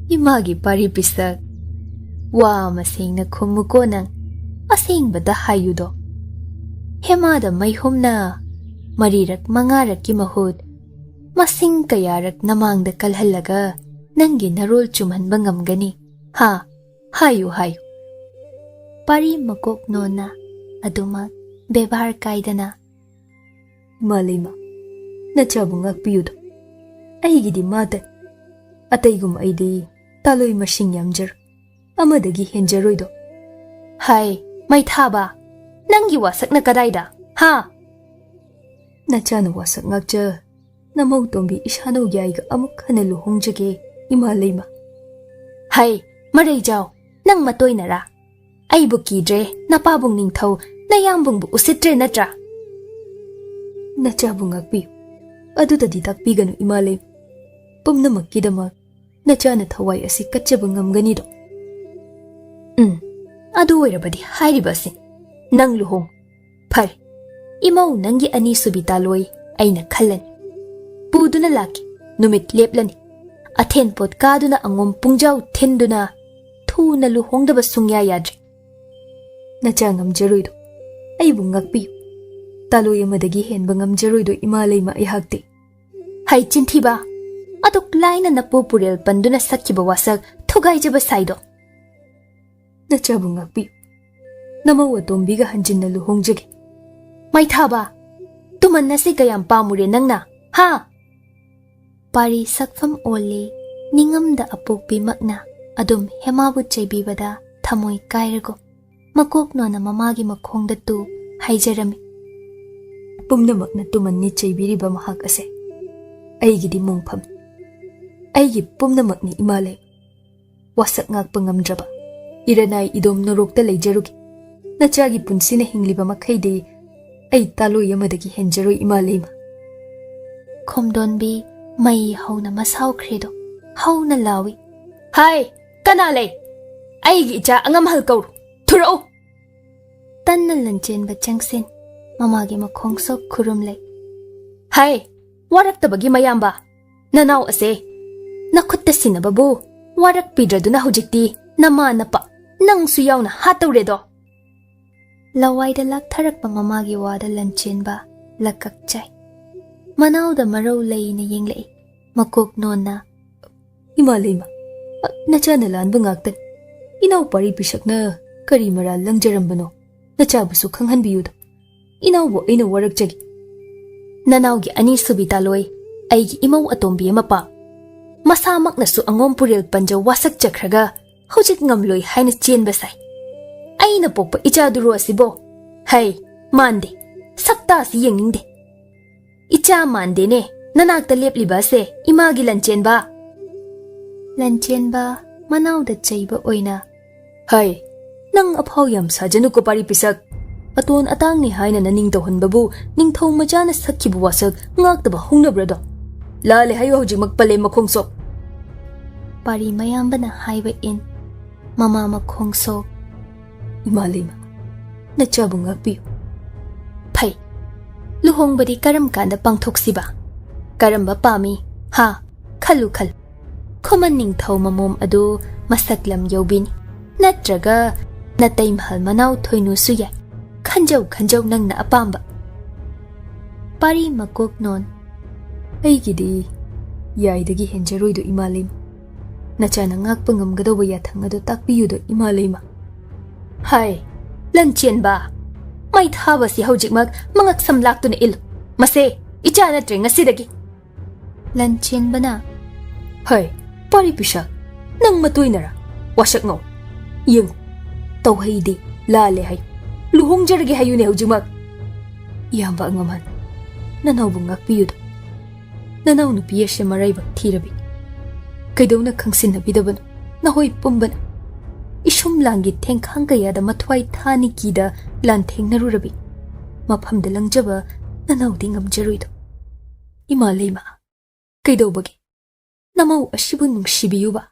ꯏꯃꯥꯒꯤ ꯄꯥꯔꯤ ꯄꯤꯁꯛ, ꯋꯥ ꯑꯃ ꯁꯦꯡꯅ ꯈꯨꯝꯃꯨꯀꯣ ꯅꯪ. ꯑꯁꯦꯡꯕꯗ ꯍꯥꯏꯌꯨꯗꯣ. ꯍꯦꯃꯥꯗ ꯃꯩꯍꯨꯝꯅ ꯃꯔꯤꯔꯛ ꯃꯉꯥꯔꯛꯀꯤ ꯃꯍꯨꯠ ꯃꯁꯤꯡ ꯀꯌꯥꯔꯛ ꯅꯃꯥꯡꯗ ꯀꯜꯍꯜꯂꯒ ꯅꯪꯒꯤ ꯅꯔꯣꯜ ꯆꯨꯝꯍꯟꯕ ꯉꯝꯒꯅꯤ ꯍꯥ ꯍꯥꯏꯌꯨ ꯍꯥꯏꯌꯨ ꯄꯥꯔꯤ ꯃꯀꯣꯛ ꯅꯣꯟꯅ ꯑꯗꯨꯃꯛ ꯕꯦꯕꯥꯔ ꯀꯥꯏꯗꯅ ꯏꯃꯥꯂꯩꯃ ꯅꯆꯥꯕꯨ ꯉꯥꯛꯄꯤꯌꯨꯗ ꯑꯩꯒꯤꯗꯤ ꯃꯥꯇ ꯑꯇꯩꯒꯨꯝ ꯑꯩꯗꯤ ꯇꯥꯂꯣꯏ ꯃꯁꯤꯡ ꯌꯥꯝꯖꯔ ꯑꯃꯗꯒꯤ ꯍꯦꯟꯖꯔꯣꯏꯗꯣ ꯍꯥꯏ ꯃꯩꯊꯥꯕ ꯅꯪꯒꯤ ꯋꯥꯁꯛꯅ ꯀꯗꯥꯏꯗ ꯍꯥ ꯅꯆꯥꯅ ꯋꯥꯁꯛ ꯉꯥꯛꯆ ꯅꯃꯧ ꯇꯣꯝꯕꯤ ꯏꯁꯥꯅꯧ ꯌꯥꯏꯒ ꯑꯃꯨꯛ ꯍꯟꯅ ꯂꯨꯍꯣꯡꯖꯒꯦ ꯏꯃꯥꯂꯩꯃ ꯍꯩ ꯃꯔꯩꯖꯥꯎ ꯅꯪ ꯃꯇꯣꯏꯅꯔꯥ ꯑꯩꯕꯨ ꯀꯤꯗ꯭ꯔꯦ ꯅꯄꯥꯕꯨꯡ ꯅꯤꯡꯊꯧ ꯅꯌꯥꯝꯕꯨꯡꯕꯨ ꯎꯁꯤꯠꯇ꯭ꯔꯦ ꯅꯠꯇ꯭ꯔꯥ ꯅꯆꯥꯕꯨ ꯉꯥꯛꯄꯤꯌꯨ ꯑꯗꯨꯗꯗꯤ ꯇꯥꯛꯄꯤꯒꯅꯨ ꯏꯃꯥꯂꯩꯃ ꯄꯨꯝꯅꯃꯛꯀꯤꯗꯃꯛ ꯅꯆꯥꯅ ꯊꯋꯥꯏ ꯑꯁꯤ ꯀꯠꯆꯕ ꯉꯝꯒꯅꯤꯗꯣ ꯑꯗꯨ ꯑꯣꯏꯔꯕꯗꯤ ꯍꯥꯏꯔꯤꯕꯁꯤ ꯅꯪ ꯂꯨꯍꯣꯡ ꯐꯔꯦ ꯏꯃꯧ ꯅꯪꯒꯤ ꯑꯅꯤꯁꯨꯕꯤ ꯇꯥꯂꯣꯏ ꯑꯩꯅ ꯈꯜꯂꯅꯤ ꯄꯨꯗꯨꯅ ꯂꯥꯛꯀꯦ ꯅꯨꯃꯤꯠ ꯂꯦꯞꯂꯅꯤ ꯑꯊꯦꯟꯄꯣꯠ ꯀꯥꯗꯨꯅ ꯑꯉꯣꯝ ꯄꯨꯡꯖꯥꯎ ꯊꯤꯟꯗꯨꯅ ꯊꯨꯅ ꯂꯨꯍꯣꯡꯗꯕ ꯁꯨꯡꯌꯥ ꯌꯥꯗ꯭ꯔꯦ ꯅꯆꯥ ꯉꯝꯖꯔꯣꯏꯗꯣ ꯑꯩꯕꯨ ꯉꯥꯛꯄꯤꯌꯨ ꯇꯥꯂꯣꯏ ꯑꯃꯗꯒꯤ ꯍꯦꯟꯕ ꯉꯝꯖꯔꯣꯏꯗꯣ ꯏꯃꯥꯂꯩꯃ ꯑꯩꯍꯥꯛꯇꯤ ꯍꯩ ꯆꯤꯟꯊꯤꯕ ꯑꯗꯨꯛ ꯂꯥꯏꯅ ꯅꯄꯨ ꯄꯨꯔꯦꯜ ꯄꯟꯗꯨꯅ ꯁꯛꯈꯤꯕ ꯋꯥꯁꯛ ꯊꯨꯒꯥꯏꯖꯕ ꯁꯥꯏꯗꯣ ꯅꯆꯥꯕꯨ ꯉꯥꯛꯄꯤꯌꯨ ꯅꯃꯧ ꯑꯇꯣꯝꯕꯤꯒ ꯍꯟꯖꯤꯟꯅ ꯂꯨꯍꯣꯡꯖꯒꯦ ꯃꯩꯊꯥꯕ ꯇꯨꯃꯟ ꯑꯁꯤ ꯀꯌꯥꯝ ꯄꯥꯝꯃꯨꯔꯦ ꯅꯪꯅ ꯍꯥ ꯄꯥꯔꯤ ꯁꯛꯐꯝ ꯑꯣꯜꯂꯤ ꯅꯤꯡꯉꯝꯗ ꯑꯄꯣꯛꯄꯤꯃꯛꯅ ꯑꯗꯨꯝ ꯍꯦꯃꯥꯕꯨ ꯆꯩꯕꯤꯕꯗ ꯊꯃꯣꯏ ꯀꯥꯏꯔꯒꯨꯝ ꯃꯀꯣꯛꯅꯣꯅ ꯃꯃꯥꯒꯤ ꯃꯈꯣꯡꯗ ꯇꯨ ꯍꯥꯏꯖꯔꯝꯃꯤ ꯄꯨꯝꯅꯃꯛꯅ ꯇꯨꯃꯟꯅꯤ ꯆꯩꯕꯤꯔꯤꯕ ꯃꯍꯥꯛ ꯑꯁꯦ ꯑꯩꯒꯤꯗꯤ ꯃꯣꯡꯐꯝ ꯑꯩꯒꯤ ꯄꯨꯝꯅꯃꯛꯅꯤ ꯏꯃꯥꯂꯩ ꯋꯥꯁꯛ ꯉꯥꯛꯄ ꯉꯝꯗ꯭ꯔꯕ ꯏꯔꯅꯥꯏ ꯏꯗꯣꯝ ꯅꯣꯔꯣꯛꯇ ꯂꯩꯖꯔꯨꯒꯦ ꯅꯆꯥꯒꯤ ꯄꯨꯟꯁꯤꯅ ꯍꯤꯡꯂꯤꯕ ꯃꯈꯩꯗꯤ ꯑꯩ ꯇꯥꯂꯣꯏ ꯑꯃꯗꯒꯤ ꯍꯦꯟꯖꯔꯣꯏ ꯏꯃꯥꯂꯩꯃ ꯈꯣꯝꯗꯣꯟꯕꯤ ꯃꯩ ꯍꯧꯅ ꯃꯁꯥꯎꯈ꯭ꯔꯦꯗꯣ ꯍꯧꯅ ꯂꯥꯎꯏ ꯍꯥꯏ ꯀꯅꯥ ꯂꯩ ꯑꯩꯒꯤ ꯏꯆꯥ ꯑꯉꯝꯍꯜ ꯀꯧꯔꯨ ꯊꯨꯔꯛꯎ ꯇꯟꯅ ꯂꯟꯆꯦꯟꯕ ꯆꯪꯁꯤꯟ ꯃꯃꯥꯒꯤ ꯃꯈꯣꯡ ꯁꯣꯛ ꯈꯨꯔꯨꯝꯂꯩ ꯍꯥꯏ ꯋꯥꯔꯛꯇꯕꯒꯤ ꯃꯌꯥꯝꯕ ꯅꯅꯥꯎ ꯑꯁꯦ ꯅꯈꯨꯠꯇ ꯁꯤꯟꯅꯕꯕꯨ ꯋꯥꯔꯛꯄꯤꯗ꯭ꯔꯗꯨꯅ ꯍꯧꯖꯤꯛꯇꯤ ꯅꯃꯥ ꯅꯄꯥ ꯅꯪꯁꯨ ꯌꯥꯎꯅ ꯍꯥꯠꯇꯧꯔꯦꯗꯣ ꯂꯋꯥꯏꯗ ꯂꯥꯛꯊꯔꯛꯄ ꯃꯃꯥꯒꯤ ꯋꯥꯗ ꯂꯟꯆꯦꯟꯕ ꯂꯀꯛ ꯆꯥꯏ ꯃꯅꯥꯎꯗ ꯃꯔꯧ ꯂꯩꯅ ꯌꯦꯡꯂꯛꯏ ꯃꯀꯣꯛ ꯅꯣꯟꯅ ꯏꯃꯥꯂꯩꯃ ꯅꯆꯥꯅ ꯂꯥꯟꯕ ꯉꯥꯛꯇꯅꯤ ꯏꯅꯥꯎ ꯄꯥꯔꯤ ꯄꯤꯁꯛꯅ ꯀꯔꯤ ꯃꯔꯥꯜ ꯂꯪꯖꯔꯝꯕꯅꯣ ꯅꯆꯥꯕꯨꯁꯨ ꯈꯪꯍꯟꯕꯤꯌꯨꯗ ꯏꯅꯥꯎꯕꯨ ꯑꯩꯅ ꯋꯥꯔꯛꯆꯒꯦ ꯅꯅꯥꯎꯒꯤ ꯑꯅꯤꯁꯨꯕꯤ ꯇꯥꯂꯣꯏ ꯑꯩꯒꯤ ꯏꯃꯧ ꯑꯇꯣꯝꯕꯤ ꯑꯃ ꯄꯥꯝ ꯃꯁꯥꯃꯛꯅꯁꯨ ꯑꯉꯣꯝ ꯄꯨꯔꯦꯜ ꯄꯟꯖ ꯋꯥꯁꯛꯆꯈ꯭ꯔꯒ ꯍꯧꯖꯤꯛ ꯉꯝꯂꯣꯏ ꯍꯥꯏꯅ ꯆꯦꯟꯕ ꯁꯥꯏ ꯑꯩꯅ ꯄꯣꯛꯄ ꯏꯆꯥꯗꯨꯔꯣ ꯑꯁꯤꯕꯣ ꯍꯩ ꯃꯥꯟꯗꯦ ꯁꯛꯇꯥꯁꯤ ꯌꯦꯡꯅꯤꯡꯗꯦ ꯏꯆꯥ ꯃꯥꯟꯗꯦꯅꯦ ꯅꯅꯥꯛꯇ ꯂꯦꯞꯂꯤꯕ ꯑꯁꯦ ꯏꯃꯥꯒꯤ ꯂꯟꯆꯦꯟꯕ ꯂꯟꯆꯦꯟꯕ ꯃꯅꯥꯎꯗ ꯆꯩꯕ ꯑꯣꯏꯅ ꯍꯥꯏ ꯅꯪ ꯑꯐꯥꯎ ꯌꯥꯝ ꯁꯥꯖꯅꯨꯀꯣ ꯄꯥꯔꯤ ꯄꯤꯁꯛ ꯑꯇꯣꯟ ꯑꯇꯥꯡꯅꯤ ꯍꯥꯏꯅ ꯅꯅꯤꯡ ꯇꯧꯍꯟꯕꯕꯨ ꯅꯤꯡꯊꯧ ꯃꯆꯥꯅ ꯁꯛꯈꯤꯕ ꯋꯥꯁꯛ ꯉꯥꯛꯇꯕ ꯍꯧꯅꯕ꯭ꯔꯗꯣ ꯂꯥꯜꯂꯦ ꯍꯥꯏꯌꯣ ꯍꯧꯖꯤꯛꯃꯛ ꯄꯂꯦꯝ ꯃꯈꯣꯡꯁꯣꯛ ꯄꯥꯔꯤ ꯃꯌꯥꯝꯕꯅ ꯍꯥꯏꯕ ꯏꯟ ꯃꯃꯥ ꯃꯈꯣꯡꯁꯣꯛ ꯏꯃꯥꯂꯩꯃ ꯅꯆꯥꯕꯨ ꯉꯥꯛꯄꯤꯌꯨ ꯐꯩ ꯂꯨꯍꯣꯡꯕꯗꯤ ꯀꯔꯝ ꯀꯥꯟꯗ ꯄꯥꯡꯊꯣꯛꯁꯤꯕ ꯀꯔꯝꯕ ꯄꯥꯝꯃꯤ ꯍꯥ ꯈꯜꯂꯨ ꯈꯜꯂꯨ ꯈꯨꯃꯟ ꯅꯤꯡꯊꯧ ꯃꯃꯣꯝ ꯑꯗꯨ ꯃꯁꯛ ꯂꯝ ꯌꯧꯕꯤꯅꯤ ꯅꯠꯇ꯭ꯔꯒ ꯅꯇꯩꯃꯍꯜ ꯃꯅꯥꯎ ꯊꯣꯏꯅꯨꯁꯨ ꯌꯥꯏ ꯈꯟꯖꯧ ꯈꯟꯖꯧ ꯅꯪꯅ ꯑꯄꯥꯝꯕ ꯄꯥꯔꯤ ꯃꯀꯣꯛ ꯅꯣꯟ ꯑꯩꯒꯤꯗꯤ ꯌꯥꯏꯗꯒꯤ ꯍꯦꯟꯖꯔꯣꯏꯗꯣ ꯏꯃꯥꯂꯩꯃ ꯅꯆꯥꯅ ꯉꯥꯛꯄ ꯉꯝꯒꯗꯧꯕ ꯌꯥꯊꯪ ꯑꯗꯨ ꯇꯥꯛꯄꯤꯌꯨꯗꯣ ꯏꯃꯥꯂꯩꯃ ꯍꯥꯏ ꯂꯟꯆꯦꯟꯕ ꯃꯩ ꯊꯥꯕꯁꯤ ꯍꯧꯖꯤꯛꯃꯛ ꯃꯉꯛ ꯁꯝ ꯂꯥꯛꯇꯨꯅ ꯏꯜꯂꯨ ꯃꯁꯦ ꯏꯆꯥ ꯅꯠꯇ꯭ꯔꯦ ꯉꯁꯤꯗꯒꯤ ꯂꯟꯆꯦꯟꯕꯅ ꯍꯥꯏ ꯄꯥꯔꯤ ꯄꯤꯁꯛ ꯅꯪ ꯃꯇꯣꯏꯅꯔꯥ ꯋꯥꯁꯛ ꯉꯧ ꯌꯦꯡꯉꯨ ꯇꯧꯍꯩꯗꯦ ꯂꯥꯜꯂꯦ ꯍꯥꯏꯌꯨ ꯂꯨꯍꯣꯡꯖꯔꯒꯦ ꯍꯥꯏꯌꯨꯅꯦ ꯍꯧꯖꯤꯛꯃꯛ ꯏꯌꯥꯝꯕ ꯑꯉꯝꯍꯜ ꯅꯅꯥꯎꯕꯨ ꯉꯥꯛꯄꯤꯌꯨꯗ ꯅꯅꯥꯎ ꯅꯨꯄꯤ ꯑꯁꯤ ꯃꯔꯥꯏꯕꯛ ꯊꯤꯔꯕꯤ ꯀꯩꯗꯧꯅ ꯈꯪꯁꯤꯟꯅꯕꯤꯗꯕꯅꯣ ꯅꯍꯣꯏ ꯄꯨꯝꯕꯅ इशुम लांगी टेंखांग कयादा मथ्वाई थानी कीदा लांथेंगनरुरबी मफमदा लंगजबा ननाउदी ngamjaruido इमालेमा कैदौबगे नमौ अशिबु नुंगसिबियुबा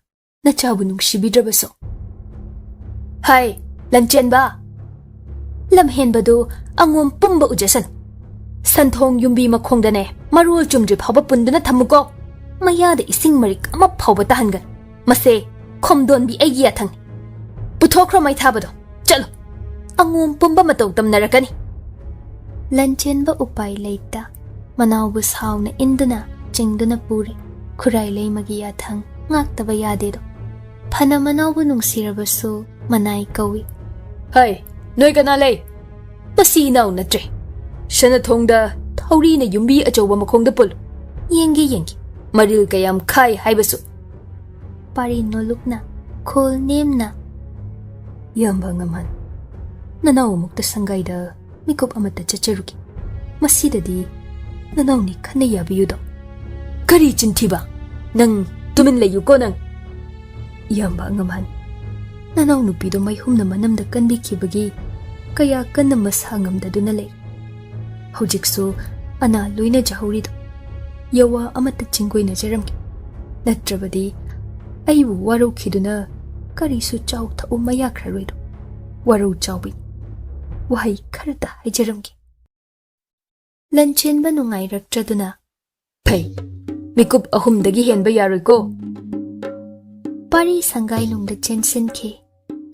नचाबु नुंगसिबिद्रबसो हाय लंचेनबा लमहेनबदु अंगोम पुंबा उजसन संथोंग युंबी मखोंगदने मरोल चुमद्रि फावबा पुंदुना थमुको मयादा इसिंग मरिक अमा फावबा तहनगन मसे खोमदोनबी एगी याथंग पुथोख्रो मै थाबदो चलो Angom पुंबा मतौ तमनरकनी Lanchenba upai leita, manawbu sauna induna, chingduna puri, kurai leimagi yathang, ngaktaba yadedo. Phana manawbu nungsirabasu, manai kawi. Hai, noi kana lei. Masi naw natre. Shana thongda thauri na yumbi achoba makhongda pul. Yengi. Maril kayam khai haibasu. Pari nolukna, khol nemna. Yamba ngaman. Nanaw mukta sangaida mikup amata chacharuki. Masidadi nanaw ni khana yabiyudo. Kari chintiba. Nang tumin layu ko nang. Yamba ngaman. Nanaw nupido may humna manamda kanbi kibagi. Kaya kanna mas hangamdaduna lay. Hojikso ana loina jahurido. Yawa amata chinggoy na jaramki. Natrabadi aibu waro kiduna karisu chaw thau mayakraroido. Waro chawbi. Wahay karta ay jaramki. Lanchenba nungay raktraduna. Pay, mikup ahumdagi henba yaroy ko. Pari sangay nungda jensen ke.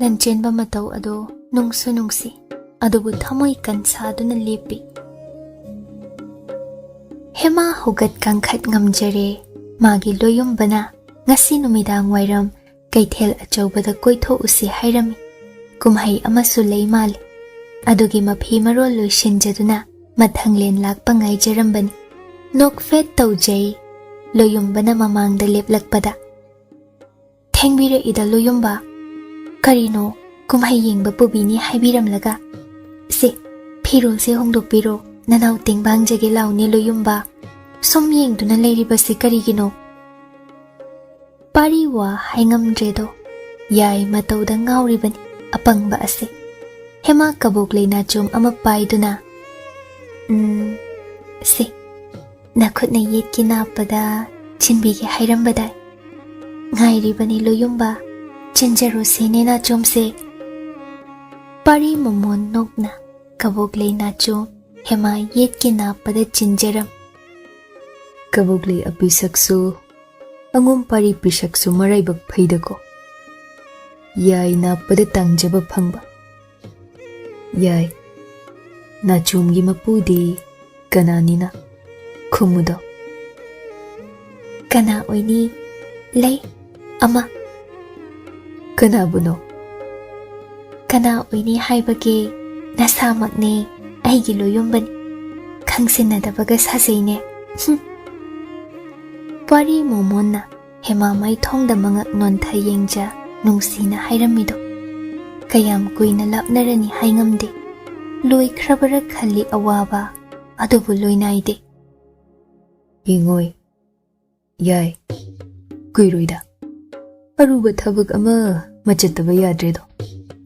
Lanchenba mataw ado nungsu nungsi. Adobu thamoy kansaduna lepi. Hema hugat kangkhat ngamjare. Magi loyum bana. Ngasi numidang wairam. Kaithel achawbada koitho usi hairami. Kumhay amasu lay mali. Adugi maphi marol loishinjaduna. Mathanglen lakpa ngay jarambani. Nokfet tawjay. Loyum bana mamangda leplakpada. Thengbira ida loyum ba. Karino kumhay yingba pubini haibiram laga. Si, phirol se hongdok biro. Nanaw tingbang jage law ni loyum ba. Som yingduna layriba si karigino. Pariwa haingam dredo. Yay matawda ngawribani. Apangba ase. Hema kabuk lay na chum amapayduna. Si, nakot na yit kinapada. Chinbigi hairambada. Ngayribani loyum ba. Chinjaro sine na chum se. Pari momon nok na. Kabuk lay na chum. Hema yit kinapada chinjaram. Kabuk lay apisakso. Angum pari pisakso maraybag paydako. Yay na pada tangjaba phangba. Yay. Na chumgi mapudi. Kananina. Khumudo. Kana oini. Lay. Ama. Kana buno. Kana oini haibage. Nasamak ne. Aigi loyum bani. Khangsinadabaga sasayne. Pari momona. Hema may thongda mangak nontha yengja. Nungsina hairamido. Kayam kuina lapnarani haingamde. Loy krabara khali awaba. Adobu loy naide. Ingoy. Yay. Kuiroida. Aruba thabak ama machataba yadredo.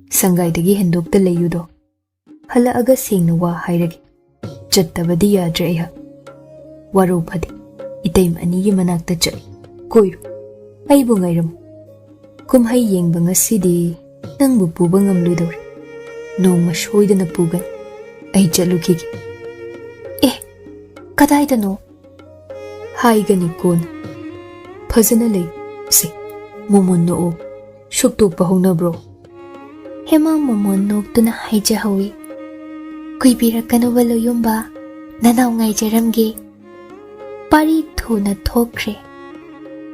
Sangaydagi hendokta layudo. Hala aga singna wa hairagi. Chattabadi yadre iha. Waro phadi. Itaim anigi manakta chay. Kuiro. Aibu ngayram. Kumhay yengba ngasidi. Nangbu puba ngamludore. Nongma soydana pugan. Ay chalukigi. Kadayda no? Haigani kon. Phazana lay. Si. Momon noo. Shuktok pa hong na bro. Hema momon nok tuna haija hawi. Kuibira kanu walo yumba. Nanaw ngay jaramgi. Pari thuna thokre.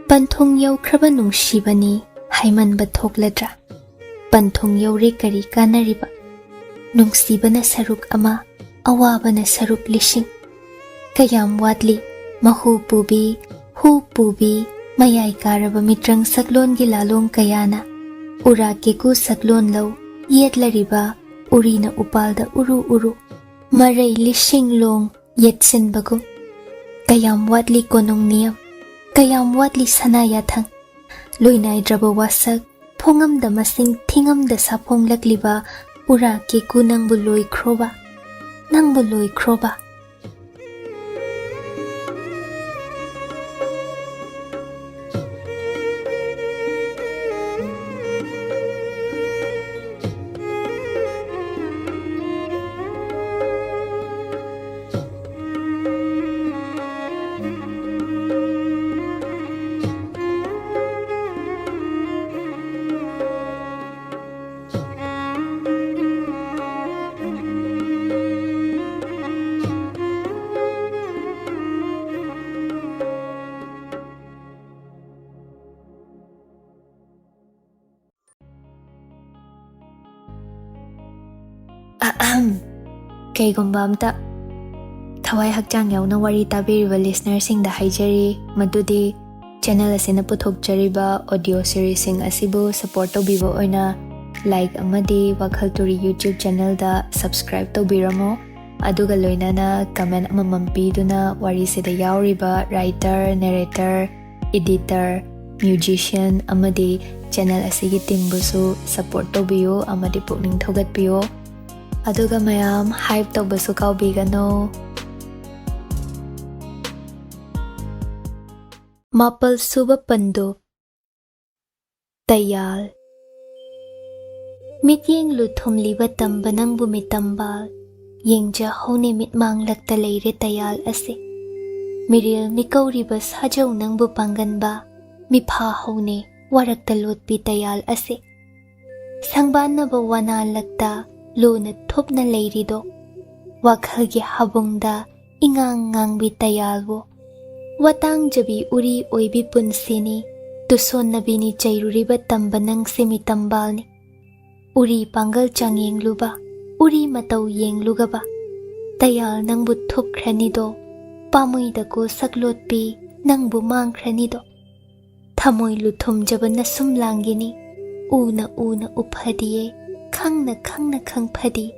Pangthung yaw kraba nungshibani. Haiman ba thokladra. Pangthung yaw re kari kanariba. Nungsibana saruk ama. Awabana saruk lishing. Kayam wadli. Mahu pubi. Hu pubi. Mayay karaba mitrang saklon gilalong kayana. Ura keku saklon law. Yet lariba. Urina upalda uru. Maray lishing long. Yet sinbago. Kayam wadli konong niyam. Kayam wadli sanayathang. Loinay draba wasak. Phongam da masing thingam da sapong lakliba. Ura keku nang buloy kroba. Nang buloy kroba. Kaygumba amta thawai hakchang yauna wari tabiriba listener sing da haijari madudi channel asina puthokjariba audio series sing asibu support tobibo oina like amadi WakhaL Turi YouTube channel da subscribe tobiramo aduga loinana comment amamam piduna wari sida yauriba writer narrator editor musician amadi channel asigi team busu support tobiyo amadi pukning thogatpiyo aduga mayam hype tobasu kaubigano Mapal suba Pandup Tayal Mityeng luthum liba tamba nang bumitambal Yengja hone mitmang lakta leire Tayal ase Miril mikauriba sajaw nang bupangan ba Mipha hone warakta lotpi Tayal ase Sangban na ba wana lakta Luna thup na leiri do WakhaL gi habungda ingang ngang bi Tayal wo Watang jabi uri oibi punsini tuson nabini chairuriba tamba nang semitambal ni Uri pangal chang yengluba uri matau yenglugaba Tayal nang bu thup khrani do pamui da ko saklot pi nang bu mang khrani do Thamoi luthum jaba na sum langini una uphadiye khang na khang phadi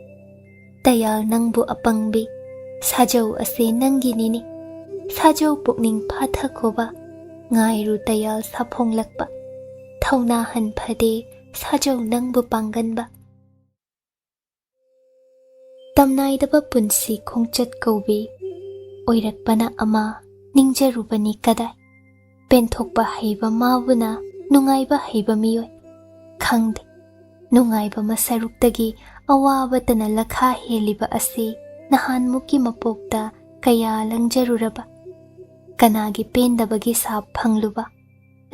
Tayal nang bu apangbi sajaw ase nangini ni Sajaw pukning pathakoba ngairu Tayal saphonglakpa thauna han phade sajaw nangbu pangganba tamnai daba punsi khongchat kaubi oirakpana ama ningjarubani kadai penthokpa heiba mabuna nungaiba heiba miyoi khangde nungaiba masaruktagi awaba tana lakha heliba ase nahan muki mapokta kaya langjaruraba Kanagi pendabagi sap phangluba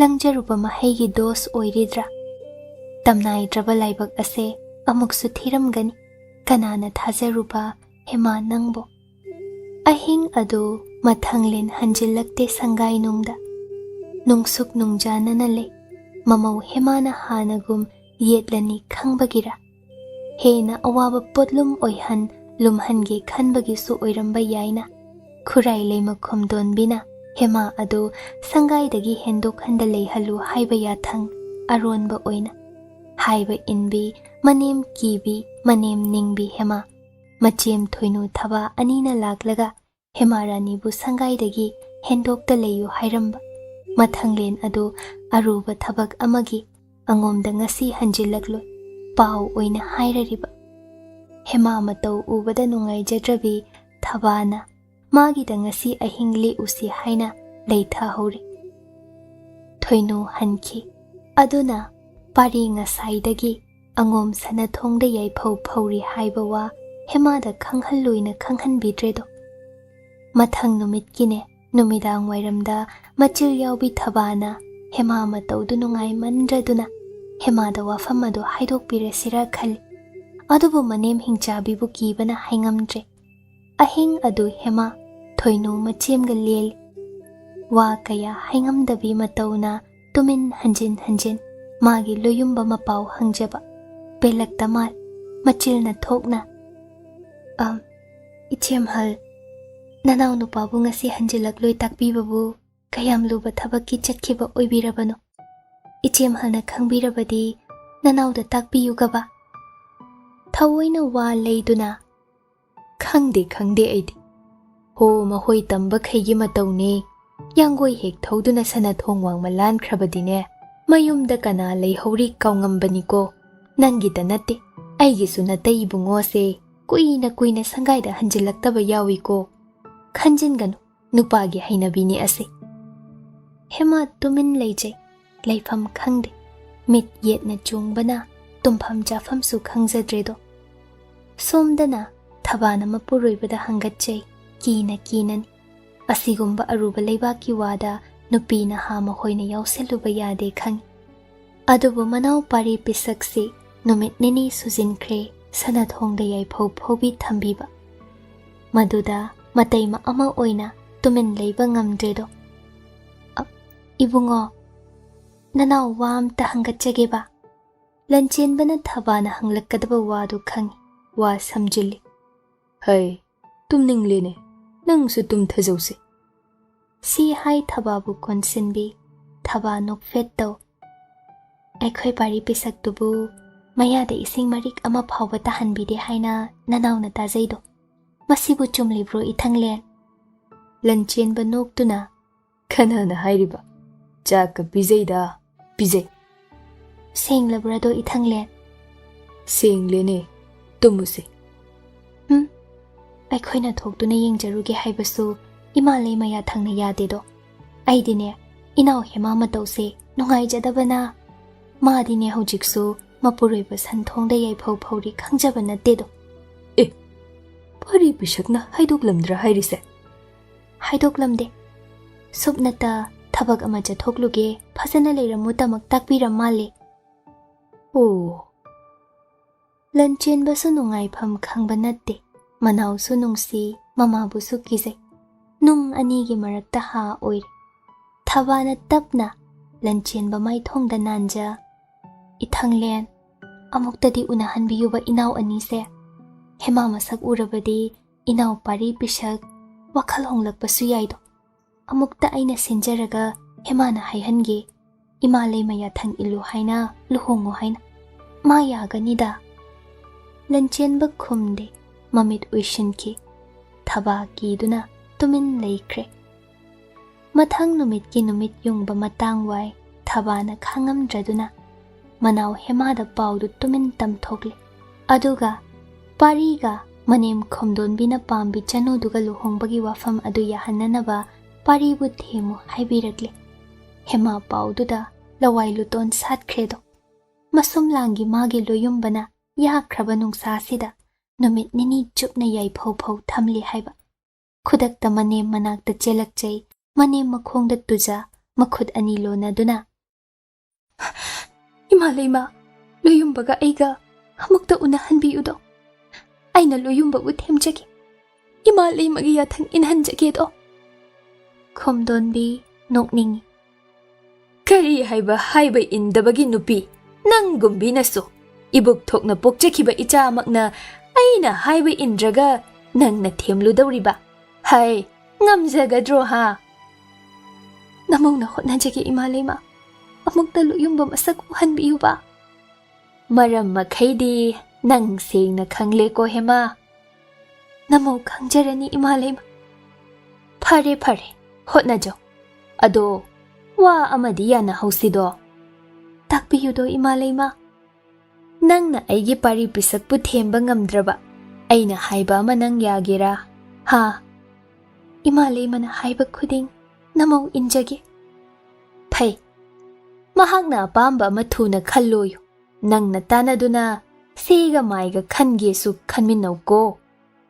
langjaruba mahaigi dos oiridra tamnai draba laibak ase amuksu thiramgani kanana thajaruba hema nangbo ahing adu mathanglen hanjilakte sangai nungda nungsuk nungjana na le mamau hemana hanagum yetlani khangbagira hena awaba potlum oihan lumhange khanbagi su oiramba yaina khurai leima khomdon bina Hema adu sangai dagi hendok handa leihalu haiba yathang aronba oina haiba inbi manem kibi manem ningbi hema machem thoinu thaba anina laklaga hema rani bu sangai dagi hendok ta leyu hairamba mathanglen adu aruba thabak amagi angomda ngasi hanjilaklo pau oina hairariba hema matau ubada nungai jadrabi thabana Magi da ngasi ahing le usi haina leitha hori Thoinu hanki aduna pari ngasai dagi angom sana thongda yai phau phauri haiba wa hema da khanghalluina khanghanbidredo mathang numit kine numidang wairamda machil yaubi thabana hema mataudu nungai mandraduna hema da wafam adu haidok piresira khali adubu manem hingchabi bu kibana haingamdre ahing adu hema thoinu machemga lel wa kaya haingamdabi matauna tumin hanjin magi loyumba mapau hangjaba pelak tamal machilna thokna ichem hal nanaw nupabu ngasi hanjilak loy takbi babu kayam luba thabaki chatkhiba oibirabano ichem halna khangbirabadi nanaw da takbi yugaba thawoina wa leiduna Khangde aidi Ho mahoi tamba khaigi matawne Yanggoi hek thawduna sana thongwang malan khrabadine Mayumda kana leihori kaungambani ko Nangida nate Aigisu natai bungo se Kuina sangaida hanjilaktaba yawi ko Khanjin gano Nupagi hainabini ase Hema tumin leijay Leifam khangde Mit yet na chungbana Tumpham jafam su khangzadredo Somdana Thabana mapuroibada hangatjay kinani asigumba aruba leibaki wada nupina hama hoina yauseluba yade khangi adubu manau pari pisaksi numit nini sujinkre sanathongda yaifau phobi thambiba maduda mataima ama oina tumin leiba ngamdredo ibungo nanau wam ta hangatjageba Lanchenba na Thabana hanglakadaba wadu khangi ꯋꯥ ꯁꯝꯖꯤꯜꯂꯤ꯫ ꯍꯩ ꯇꯨꯝꯅꯤꯡꯂꯦꯅꯦ ꯅꯪꯁꯨ ꯇꯨꯝꯊꯖꯧꯁꯦ꯫ ꯁꯤ ꯍꯥꯏ ꯊꯕꯥꯕꯨ ꯀꯣꯟꯁꯤꯟꯕꯤ ꯊꯕꯥ ꯅꯣꯛꯐꯦꯠ ꯇꯧ꯫ ꯑꯩꯈꯣꯏ ꯄꯥꯔꯤ ꯄꯤꯁꯛꯇꯨꯕꯨ ꯃꯌꯥꯗ ꯏꯁꯤꯡ ꯃꯔꯤꯛ ꯑꯃ ꯐꯥꯎꯕ ꯇꯥꯍꯟꯕꯤꯗꯦ ꯍꯥꯏꯅ ꯅꯅꯥꯎꯅ ꯇꯥꯖꯩꯗꯣ ꯃꯁꯤꯕꯨ ꯆꯨꯝꯂꯤꯕ꯭ꯔꯣ ꯏꯊꯪꯂꯦꯟ? ꯂꯟꯆꯦꯟꯕ ꯅꯣꯛꯇꯨꯅ ꯀꯅꯥꯅ ꯍꯥꯏꯔꯤꯕ? ꯆꯥꯛꯀ ꯄꯤꯖꯩꯗ ꯄꯤꯖꯩ꯫ ꯁꯦꯡꯂꯕ꯭ꯔꯗꯣ ꯏꯊꯪꯂꯦꯟ? ꯁꯦꯡꯂꯦꯅꯦ ꯇꯨꯝꯃꯨꯁꯦ꯫ ꯑꯩꯈꯣꯏꯅ ꯊꯣꯛꯇꯨꯅ ꯌꯦꯡꯖꯔꯨꯒꯦ ꯍꯥꯏꯕꯁꯨ ꯏꯃꯥ ꯂꯩ ꯃꯌꯥ ꯊꯪꯅ ꯌꯥꯗꯦꯗꯣ꯫ ꯑꯩꯗꯤꯅꯦ ꯏꯅꯥꯎ ꯍꯦꯃꯥ ꯃꯇꯧꯁꯦ ꯅꯨꯡꯉꯥꯏꯖꯗꯕꯅ ꯃꯥꯗꯤꯅꯦ ꯍꯧꯖꯤꯛꯁꯨ ꯃꯄꯨꯔꯣꯏꯕ ꯁꯟꯊꯣꯡꯗ ꯌꯥꯏꯐꯧ ꯐꯧꯔꯤ ꯈꯪꯖꯕ ꯅꯠꯇꯦꯗꯣ꯫ ꯑꯦ ꯄꯥꯔꯤ ꯄꯤꯁꯛꯅ ꯍꯥꯏꯗꯣꯛꯂꯝꯗ꯭ꯔꯥ ꯍꯥꯏꯔꯤꯁꯦ? ꯍꯥꯏꯗꯣꯛꯂꯝꯗꯦ꯫ ꯁꯨꯞꯅꯇ ꯊꯕꯛ ꯑꯃ ꯆꯠꯊꯣꯛꯂꯨꯒꯦ ꯐꯖꯅ ꯂꯩꯔꯝꯃꯨ ꯇꯃꯛ ꯇꯥꯛꯄꯤꯔꯝ ꯃꯥꯜꯂꯦ꯫ ꯑꯣ ꯂꯟꯆꯦꯟꯕꯁꯨ ꯅꯨꯡꯉꯥꯏꯐꯝ ꯈꯪꯕ ꯅꯠꯇꯦ꯫ ꯃꯅꯥꯎꯁꯨ ꯅꯨꯡꯁꯤ ꯃꯃꯥꯕꯨꯁꯨ ꯀꯤꯖꯩ꯫ ꯅꯨꯡ ꯑꯅꯤꯒꯤ ꯃꯔꯛꯇ ꯍꯥ ꯑꯣꯏꯔꯦ꯫ ꯊꯕꯥꯅ ꯇꯞꯅ ꯂꯟꯆꯦꯟꯕ ꯃꯥꯏꯊꯣꯡꯗ ꯅꯥꯟꯖ ꯏꯊꯪꯂꯦꯟ ꯑꯃꯨꯛꯇꯗꯤ ꯎꯅꯍꯟꯕꯤꯌꯨꯕ ꯏꯅꯥꯎ ꯑꯅꯤꯁꯦ꯫ ꯍꯦꯃꯥ ꯃꯁꯛ ꯎꯔꯕꯗꯤ ꯏꯅꯥꯎ ꯄꯥꯔꯤ ꯄꯤꯁꯛ ꯋꯥꯈꯜ ꯍꯣꯡꯂꯛꯄꯁꯨ ꯌꯥꯏꯗꯣ꯫ ꯑꯃꯨꯛꯇ ꯑꯩꯅ ꯁꯤꯟꯖꯔꯒ ꯍꯦꯃꯥꯅ ꯍꯥꯏꯍꯟꯒꯦ ꯏꯃꯥ ꯂꯩ ꯃꯌꯥꯊꯪ ꯏꯜꯂꯨ ꯍꯥꯏꯅ ꯂꯨꯍꯣꯡꯉꯨ ꯍꯥꯏꯅ꯫ ꯃꯥ ꯌꯥꯒꯅꯤꯗ꯫ ꯂꯟꯆꯦꯟꯕ ꯈꯨꯝꯗꯦ ꯃꯃꯤꯠ ꯎꯏꯁꯤꯟꯈꯤ꯫ ꯊꯕꯥ ꯀꯤꯗꯨꯅ ꯇꯨꯃꯤꯟ ꯂꯩꯈ꯭ꯔꯦ꯫ ꯃꯊꯪ ꯅꯨꯃꯤꯠꯀꯤ ꯅꯨꯃꯤꯠ ꯌꯨꯡꯕ ꯃꯇꯥꯡ ꯋꯥꯏ ꯊꯕꯥꯅ ꯈꯥꯡꯉꯝꯗ꯭ꯔꯗꯨꯅ ꯃꯅꯥꯎ ꯍꯦꯃꯥꯗ ꯄꯥꯎꯗꯨ ꯇꯨꯃꯤꯟ ꯇꯝꯊꯣꯛꯂꯤ꯫ ꯑꯗꯨꯒ ꯄꯥꯔꯤꯒ ꯃꯅꯦꯝ ꯈꯣꯝꯗꯣꯟꯕꯤꯅ ꯄꯥꯝꯕꯤ ꯆꯅꯨꯗꯨꯒ ꯂꯨꯍꯣꯡꯕꯒꯤ ꯋꯥꯐꯝ ꯑꯗꯨ ꯌꯥꯍꯟꯅꯅꯕ ꯄꯥꯔꯤꯕꯨ ꯊꯦꯝꯃꯨ ꯍꯥꯏꯕꯤꯔꯛꯂꯤ꯫ ꯍꯦꯃꯥ ꯄꯥꯎꯗꯨꯗ ꯂꯋꯥꯏ ꯂꯨꯇꯣꯟ ꯁꯥꯠꯈ꯭ꯔꯦꯗꯣ꯫ ꯃꯁꯨꯝ ꯂꯥꯡꯒꯤ ꯃꯥꯒꯤ ꯂꯣꯌꯨꯝꯕꯅ ꯌꯥꯈ꯭ꯔꯕ ꯅꯨꯡꯁꯥꯁꯤꯗ ꯅꯨꯃꯤꯠ ꯅꯤꯅꯤ ꯆꯨꯞꯅ ꯌꯥꯏꯐꯧ ꯐꯧ ꯊꯝꯂꯤ ꯍꯥꯏꯕ꯫ ꯈꯨꯗꯛꯇ ꯃꯅꯦꯝ ꯃꯅꯥꯛꯇ ꯆꯦꯜꯂꯛꯆꯩ ꯃꯅꯦꯝ ꯃꯈꯣꯡꯗ ꯇꯨꯖ ꯃꯈꯨꯠ ꯑꯅꯤ ꯂꯣꯟꯅꯗꯨꯅ ꯏꯃꯥ ꯂꯩꯃ ꯂꯣꯌꯨꯝꯕꯒ ꯑꯩꯒ ꯑꯃꯨꯛꯇ ꯎꯅꯍꯟꯕꯤꯌꯨꯗꯣ꯫ ꯑꯩꯅ ꯂꯣꯌꯨꯝꯕꯕꯨ ꯊꯦꯝꯖꯒꯦ ꯏꯃꯥ ꯂꯩꯃꯒꯤ ꯌꯥꯊꯪ ꯏꯟꯍꯟꯖꯒꯦꯗꯣ꯫ ꯈꯣꯝꯗꯣꯟꯕꯤ ꯅꯣꯛꯅꯤꯡꯉꯤ꯫ ꯀꯔꯤ ꯍꯥꯏꯕ ꯏꯟꯗꯕꯒꯤ ꯅꯨꯄꯤ ꯅꯪꯒꯨꯝꯕꯤꯅꯁꯨ ꯏꯕꯨꯛ ꯊꯣꯛꯅ ꯄꯣꯛꯆꯈꯤꯕ ꯏꯆꯥꯃꯛꯅ ꯑꯩꯅ ꯍꯥꯏꯕ ꯏꯟꯗ꯭ꯔꯒ ꯅꯪꯅ ꯊꯦꯝꯂꯨꯗꯧꯔꯤꯕ? ꯍꯥꯏ ꯉꯝꯖꯒꯗ꯭ꯔꯣ ꯍꯥ? ꯅꯃꯧꯅ ꯍꯣꯠꯅꯖꯒꯦ ꯏꯃꯥ ꯂꯩꯃ ꯑꯃꯨꯛꯇ ꯂꯣꯌꯨꯝꯕ ꯃꯁꯛ ꯎꯍꯟꯕꯤꯌꯨꯕ꯫ ꯃꯔꯝ ꯃꯈꯩꯗꯤ ꯅꯪ ꯁꯦꯡꯅ ꯈꯪꯂꯦꯀꯣ ꯍꯦꯃꯥ꯫ ꯅꯃꯧ ꯈꯪꯖꯔꯅꯤ ꯏꯃꯥ ꯂꯩꯃ꯫ ꯐꯔꯦ ꯐꯔꯦ ꯍꯣꯠꯅꯖꯧ꯫ ꯑꯗꯣ ꯋꯥ ꯑꯃꯗꯤ ꯌꯥꯅꯍꯧꯁꯤꯗꯣ꯫ ꯇꯥꯛꯄꯤꯌꯨꯗꯣ ꯏꯃꯥ ꯂꯩꯃ꯫ ꯅꯪꯅ ꯑꯩꯒꯤ ꯄꯥꯔꯤ ꯄꯤꯁꯛꯄꯨ ꯊꯦꯝꯕ ꯉꯝꯗ꯭ꯔꯕ ꯑꯩꯅ ꯍꯥꯏꯕ ꯑꯃ ꯅꯪ ꯌꯥꯒꯦꯔꯥ ꯍꯥ? ꯏꯃꯥ ꯂꯩꯃꯅ ꯍꯥꯏꯕ ꯈꯨꯗꯤꯡ ꯅꯃꯧ ꯏꯟꯖꯒꯦ꯫ ꯐꯩ ꯃꯍꯥꯛꯅ ꯑꯄꯥꯝꯕ ꯑꯃ ꯊꯨꯅ ꯈꯜꯂꯣꯌꯨ꯫ ꯅꯪꯅ ꯇꯥꯟꯅꯗꯨꯅ ꯁꯦꯒ ꯃꯥꯏꯒ ꯈꯟꯒꯦꯁꯨ ꯈꯟꯃꯤꯟꯅꯧꯀꯣ꯫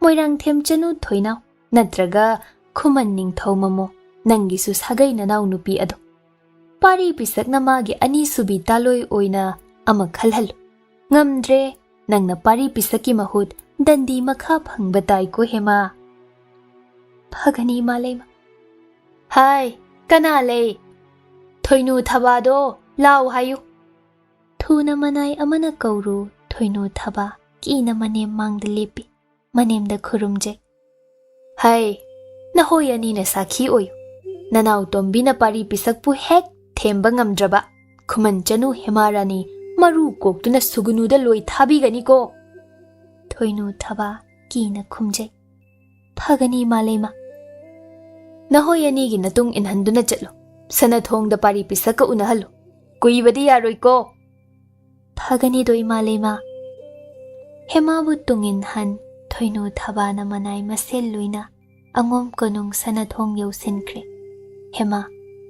ꯃꯣꯏꯔꯥꯡꯊꯦꯝ ꯆꯅꯨ ꯊꯣꯏꯅꯥꯎ ꯅꯠꯇ꯭ꯔꯒ ꯈꯨꯃꯟ ꯅꯤꯡꯊꯧ ꯃꯃꯣ ꯅꯪꯒꯤꯁꯨ ꯁꯥꯒꯩ ꯅꯅꯥꯎ ꯅꯨꯄꯤ ꯑꯗꯣ ꯄꯥꯔꯤ ꯄꯤꯁꯛꯅ ꯃꯥꯒꯤ ꯑꯅꯤꯁꯨꯕꯤ ꯇꯥꯂꯣꯏ ꯑꯣꯏꯅ ꯑꯃ ꯈꯜꯍꯜꯂꯨ꯫ ꯉꯝꯗ꯭ꯔꯦ ꯅꯪꯅ ꯄꯥꯔꯤ ꯄꯤꯁꯛꯀꯤ ꯃꯍꯨꯠ ꯗꯟꯗꯤ ꯃꯈꯥ ꯐꯪꯕ ꯇꯥꯏꯀꯣ ꯍꯦꯃꯥ꯫ ꯐꯒꯅꯤ ꯏꯃꯥ ꯂꯩꯃ꯫ ꯍꯥꯏ ꯀꯅꯥ ꯂꯩ? ꯊꯣꯏꯅꯨ ꯊꯕꯥꯗꯣ ꯂꯥꯎ ꯍꯥꯏꯌꯨ꯫ ꯊꯨꯅ ꯃꯅꯥꯏ ꯑꯃꯅ ꯀꯧꯔꯨ ꯊꯣꯏꯅꯨ ꯊꯕꯥ ꯀꯤꯅ ꯃꯅꯦꯝ ꯃꯥꯡꯗ ꯂꯦꯞꯄꯤ꯫ ꯃꯅꯦꯝꯗ ꯈꯨꯔꯨꯝꯖꯩ꯫ ꯍꯥꯏ ꯅꯍꯣꯏ ꯑꯅꯤꯅ ꯁꯥꯈꯤ ꯑꯣꯏꯌꯨ꯫ ꯅꯅꯥꯎ ꯇꯣꯝꯕꯤꯅ ꯄꯥꯔꯤ ꯄꯤꯁꯛꯄꯨ ꯍꯦꯛ ꯊꯦꯝꯕ ꯉꯝꯗ꯭ꯔꯕ ꯈꯨꯃꯟ ꯆꯅꯨ ꯍꯦꯃꯥꯔꯥꯅꯤ ꯃꯔꯨ ꯀꯣꯛꯇꯨꯅ ꯁꯨꯒꯨꯅꯨꯗ ꯂꯣꯏ ꯊꯥꯕꯤꯒꯅꯤꯀꯣ꯫ ꯊꯣꯏꯅꯨ ꯊꯕꯥ ꯀꯤꯅ ꯈꯨꯝꯖꯩ꯫ ꯐꯒꯅꯤ ꯏꯃꯥ ꯂꯩꯃ꯫ ꯅꯍꯣꯏ ꯑꯅꯤꯒꯤ ꯅꯇꯨꯡ ꯏꯟꯍꯟꯗꯨꯅ ꯆꯠꯂꯨ꯫ ꯁꯅꯊꯣꯡꯗ ꯄꯥꯔꯤ ꯄꯤꯁꯛꯀ ꯎꯅꯍꯜꯂꯨ꯫ ꯀꯨꯏꯕꯗꯤ ꯌꯥꯔꯣꯏꯀꯣ꯫ ꯐꯒꯅꯤꯗꯣ ꯏꯃꯥ ꯂꯩꯃ꯫ ꯍꯦꯃꯥꯕꯨ ꯇꯨꯡꯏꯟꯍꯟ ꯊꯣꯏꯅꯨ ꯊꯕꯥꯅ ꯃꯅꯥꯏ ꯃꯁꯦꯜ ꯂꯣꯏꯅ ꯑꯉꯣꯝ ꯀꯣꯅꯨꯡ ꯁꯅꯊꯣꯡ ꯌꯧꯁꯤꯟꯈ꯭ꯔꯦ꯫ ꯍꯦꯃꯥ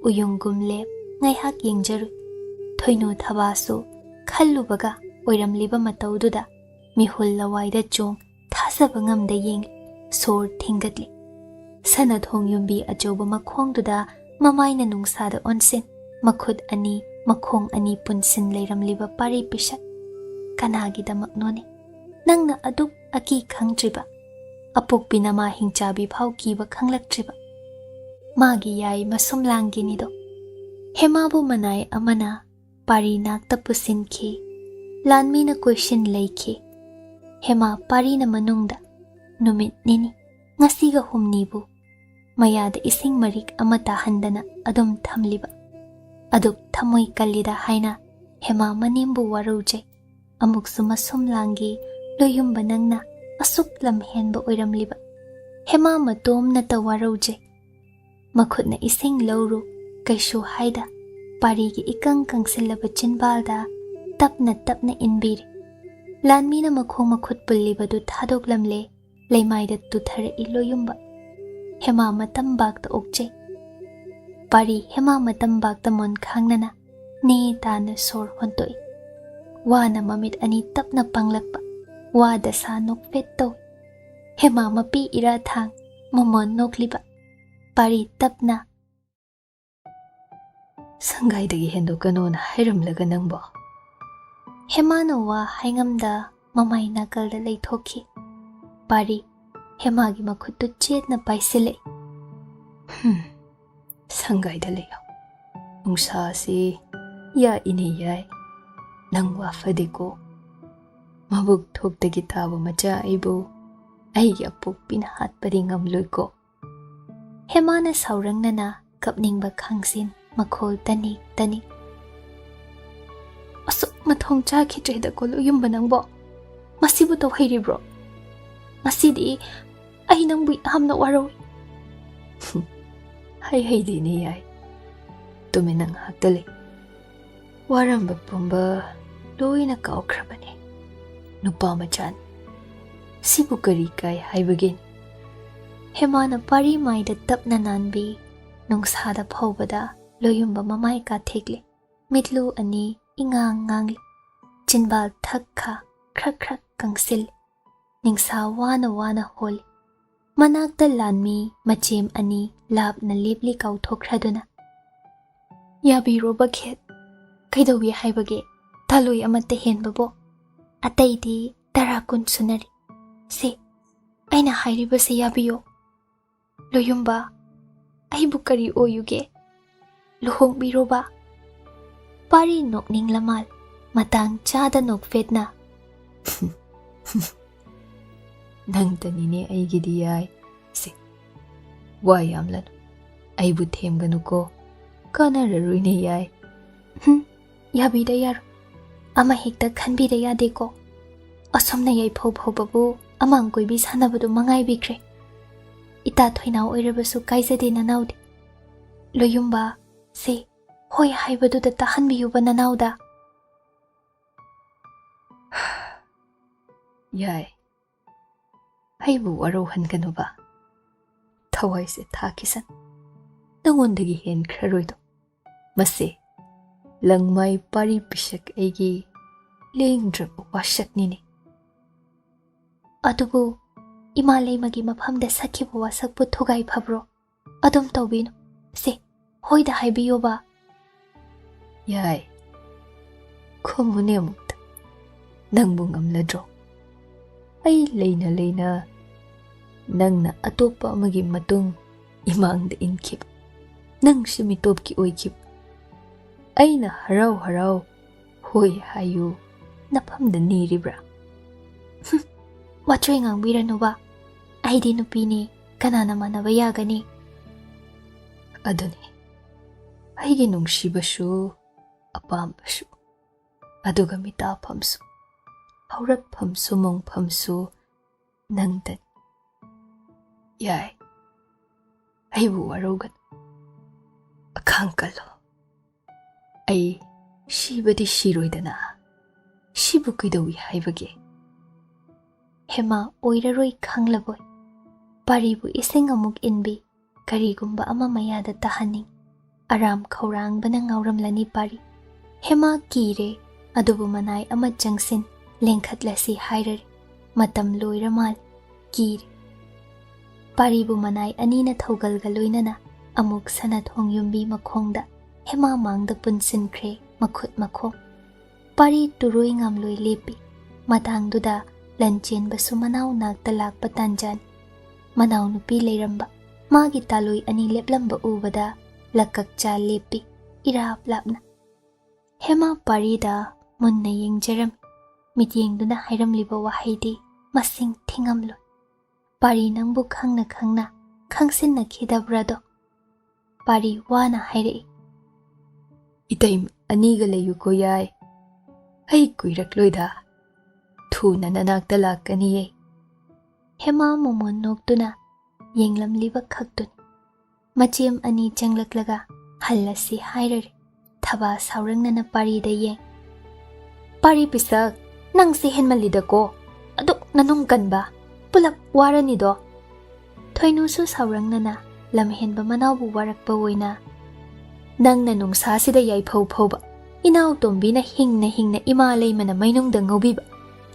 ꯎꯌꯨꯡꯒꯨꯝ ꯂꯦꯞ ꯉꯥꯏꯍꯥꯛ ꯌꯦꯡꯖꯔꯨꯏ꯫ ꯊꯣꯏꯅꯨ ꯊꯕꯥꯁꯨ ꯈꯜꯂꯨꯕꯒ ꯑꯣꯏꯔꯝꯂꯤꯕ ꯃꯇꯧꯗꯨꯗ ꯃꯤꯍꯨꯜ ꯂꯋꯥꯏꯗ ꯆꯣꯡ ꯊꯥꯖꯕ ꯉꯝꯗ ꯌꯦꯡꯂꯤ꯫ ꯁꯣꯔ ꯊꯤꯡꯒꯠꯂꯤ꯫ ꯁꯅꯊꯣꯡ ꯌꯨꯝꯕꯤ ꯑꯆꯧꯕ ꯃꯈꯣꯡꯗꯨꯗ ꯃꯃꯥꯏꯅ ꯅꯨꯡꯁꯥꯗ ꯑꯣꯟꯁꯤꯟ ꯃꯈꯨꯠ ꯑꯅꯤ ꯃꯈꯣꯡ ꯑꯅꯤ ꯄꯨꯟꯁꯤꯟ ꯂꯩꯔꯝꯂꯤꯕ ꯄꯥꯔꯤ ꯄꯤꯁꯛ ꯀꯅꯥꯒꯤꯗꯃꯛꯅꯣꯅꯦ ꯅꯪꯅ ꯑꯗꯨꯛ ꯑꯀꯤ ꯈꯪꯗ꯭ꯔꯤꯕ? ꯑꯄꯣꯛꯄꯤ ꯅꯃꯥ ꯍꯤꯡꯆꯥꯕꯤ ꯐꯥꯎ ꯀꯤꯕ ꯈꯪꯂꯛꯇ꯭ꯔꯤꯕ? ꯃꯥꯒꯤ ꯌꯥꯏ ꯃꯁꯨꯝ ꯂꯥꯡꯒꯤꯅꯤꯗꯣ꯫ ꯍꯦꯃꯥꯕꯨ ꯃꯅꯥꯏ ꯑꯃꯅ ꯄꯥꯔꯤ ꯅꯥꯛꯇ ꯄꯨꯁꯤꯟꯈꯤ꯫ ꯂꯥꯟꯃꯤꯅ ꯀꯣꯏꯁꯤꯟ ꯂꯩꯈꯤ꯫ Hema parina manungda numit nini ngasiga humnibu mayada ising marik amata handana adum thamliba aduk thamoi kallida haina Hema manimbu waruje amuk suma sumlangi loyumba nangna asuk lam henba oiramliba Hema matom na tawaruje makhutna ising lawru kaishu haida parigi ikang kangsilaba chinbalda tapna inbiri lanmina makhong makhut pullibadu thadoklamle leimaida tuthara iloyumba Hema matam bakta okje pari Hema matam bakta mon khangnana ne tana sor hontoi wana mamit ani tapna panglakpa wada sa nokpet to Hema mapi ira thang momon nokliba pari tapna Sangai dagi hendo kanon hairamlaga nangbo Hema no wa haingamda mamai nakalda leithoki pari Hema gi makhuttu chetna paisile Sangai da leyo nungsa si ya ini yai nang wa fadeko mabuk thokdagi taba macha aibu aigi apuk pin hat pari ngamloi ko Hema na saurangnana kapningba khangsin Makhol tani asuk mathong cha khitreda ko loyumba nangbo masibu to hairibro masidi ai nangbu hamna waro hai di ni yai tuminang hatale waramba pumba loina kaukhrabane nupa machan sibu kari kai haibagin Hema na pari maida tapna nanbi nungsada phawbada loyumba mamai ka thekle mitlu ani ingang ngangli chinbal thakha khrak kangsil ningsa wana hol manakta lanmi machem ani labna lepli kauthokraduna yabiro bakhet kaidawi haibage taloi amate henbabo ataidi tarakun sunari se aina hairiba se yabiyo loyumba aibu kari oyuge luhong biroba pari nokning lamal matang chada nokfetna nang tanine aigidi yai se wayamlan aibu themganu ko kana raruine yai yabida yar ama hekta khanbida yade ko asomna yai phau babu amang koi bi sanabadu mangai bikre ita thoina oirabasu kaizade nanaude loyumba se hoi haibadu da tahanbiyuba nanauda yai aibu warohan kanuba thawai se thakisan nangondagi hen khraroido mase langmai pari pishak aigi lengdrab wasaknini adubu imalai magi mafamda sakhibu wasakpu thogai phabro adum tawbinu se hoida haibiyoba yai khomune mukta nangbu ngamladro ai leina nangna atopa amagi matung imangda inkhib nang simitopki oikhib aina harau hoi hayu nafamda niribra wachoi ngangbiranuba aidi nupini kanana manaba yagani aduni aigi nungsibashu apambashu aduga mitapamsu hauratpamsu mongpamsu nangdan yai aibu warogan akhangkalo ai shibadi shiroidana shibu kuidawi haibage Hema oiraroi khanglaboi paribu ising amuk inbi karigumba ama mayada tahaning aram khaurang bana ngauramlani pari Hema kire adubu manai ama jangsin lengkhatlasi hairare matam loiramal kire paribu manai anina thogalga loinana amuk sana thong yumbi makhongda Hema mangda punsinkhre makhut makhong pari turoi ngamloi lepi matangduda Lanchenba sumanau nakta lakpa tanjan manau nupi leiramba magi taloi ani leplamba ubada lakak cha lepi irap lapna Hema parida munna yengjaram mityengduna hairamliba wahaidi masing thingamlo. Pari nangbu khangna khangna khangsin na khidabrado. Pari wana haire. Itaim aniga layu ko yai. Ay kuirak loida. Thu na nanakta lakaniye. Hema momon noktuna yenglam liba khaktun. Machem ani changlaklaga hallasi hairare. Thaba saurangna na pari da yeng. Pari pisak nang si henmalida ko. Aduk nanong kanba. Pulap warani do. Thoinusu saurangna na lamhenba manaw warakpa woina. Nang nanong sasida yai phaw phawba. Inaw tombi na hingna imalay mana mainong da ngawbiba.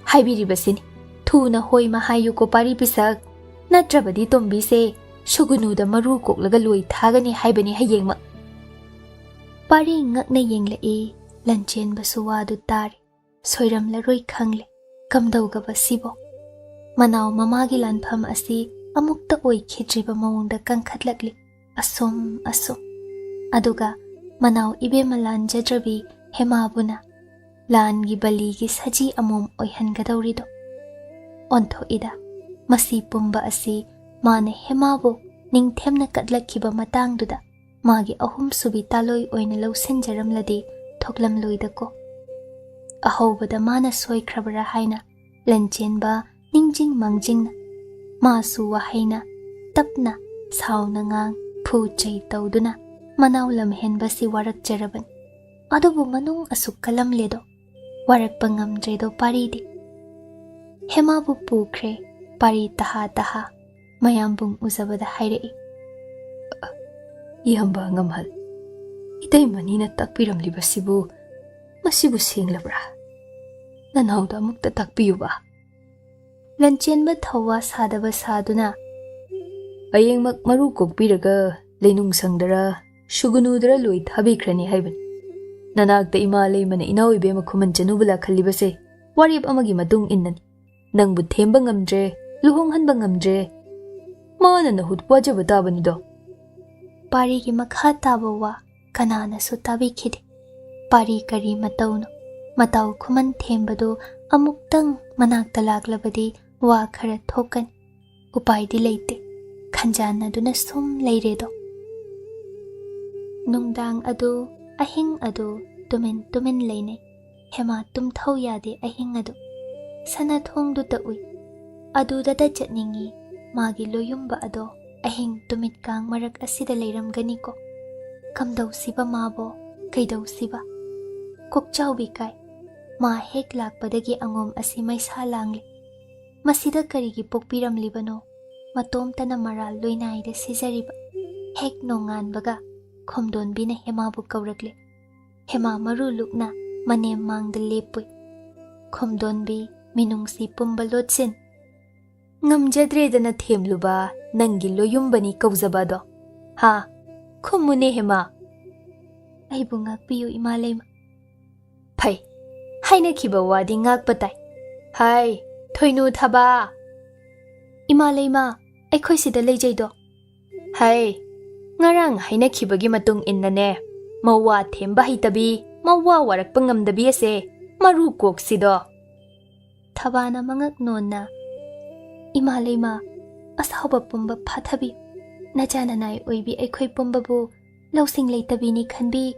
Haibiribasini. Thu na hoy mahayu ko pari pisak. Natrabadi tombi se shugunu da maru koklaga loy thagani haibani hayengma. Pari ngakna yengla e Lanchenba suwadu tari. Soiram la roi khangle. Kamdauga basibo. Manaw mamagi lanpham asi amukta oi khidriba maungda kangkhatlakli. Asum. Aduga manaw ibe malan jadrabi hemabuna. Lan gi bali gi saji amom oihangadawrido. Ontho ida. Masi pumba asi mane hemabu ningthemna katlakhiba matangduda. Magi ahum subi taloi oina lausenjaramladi thoklam loidako. Ahobada mana soikrabara haina Lanchenba ningjing mangjingna. Masu wahaina tapna sauna ngang phu chai tawduna manaw lamhenba si warak jaraban. Adubu manung asuk kalam ledo. Warak pangamdredo paridi. Hemabu pukre pari taha mayambung uzabada hairei. Iyamba ngamhal. Itay manina takpiram libasibu. Masibu singlabra. Nanawda mukta takpiyo ba? Lanchenba thawa sadaba saduna. Ayeng maru kokpiraga leinung sangdara shugunudara loy thabikrani haiban. Nanakta imalay mana inaw ibe Khuman Chanubala khalibase warib amagi matung innan. Nangbu themba ngamdre luhonghanba ngamdre. Mana nahutwa jaba tabanido. Pari ki makha tabawa kanana su tabikhide. Pari kari matauno. Mataw Khuman thembado amuktang manakta laklabadi wa khara thokan. Upay di leite. Khanjana duna sum leiredo. Nungdang adu ahing adu tumen leinay. Hema tumthaw yade ahing adu. Sana thong du ta ui. Adu dada chatningi magi loyumba ado ahing tumit kang marak asida leiramgani ko. Kamdaw siba mabo kaidaw siba. Kokchaw bikay. Ma hek lakpadagi angom asi may salangli. Masida karigi pokpiram libano. Matomta na maral loinayda sizariba. Hek nongan baga. Khomdon bina hemabu kawrakle. Hema maruluk na manem mangda lepoy. Khomdon bi minungsi pumbalotsin. Ngamjadre na themluba nangi loyumbani kawzabado. Ha, khumune hema. Ay bungak piyo imalay ma. Pay, hay na kiba wadi ngak patay. Hay, thoinu thaba. Imalay ma, ay koy sida lejaydo. Hay, ngarang hay na kibagi matung innane. Mawa themba hitabi, mawa warak pangamdabi ase, marukok sido. Thaba na mangak non na. Imalay ma, asawba pumba pathabi. Najananay oibi ay koy pumba bu, lausing laytabi ni kanbi,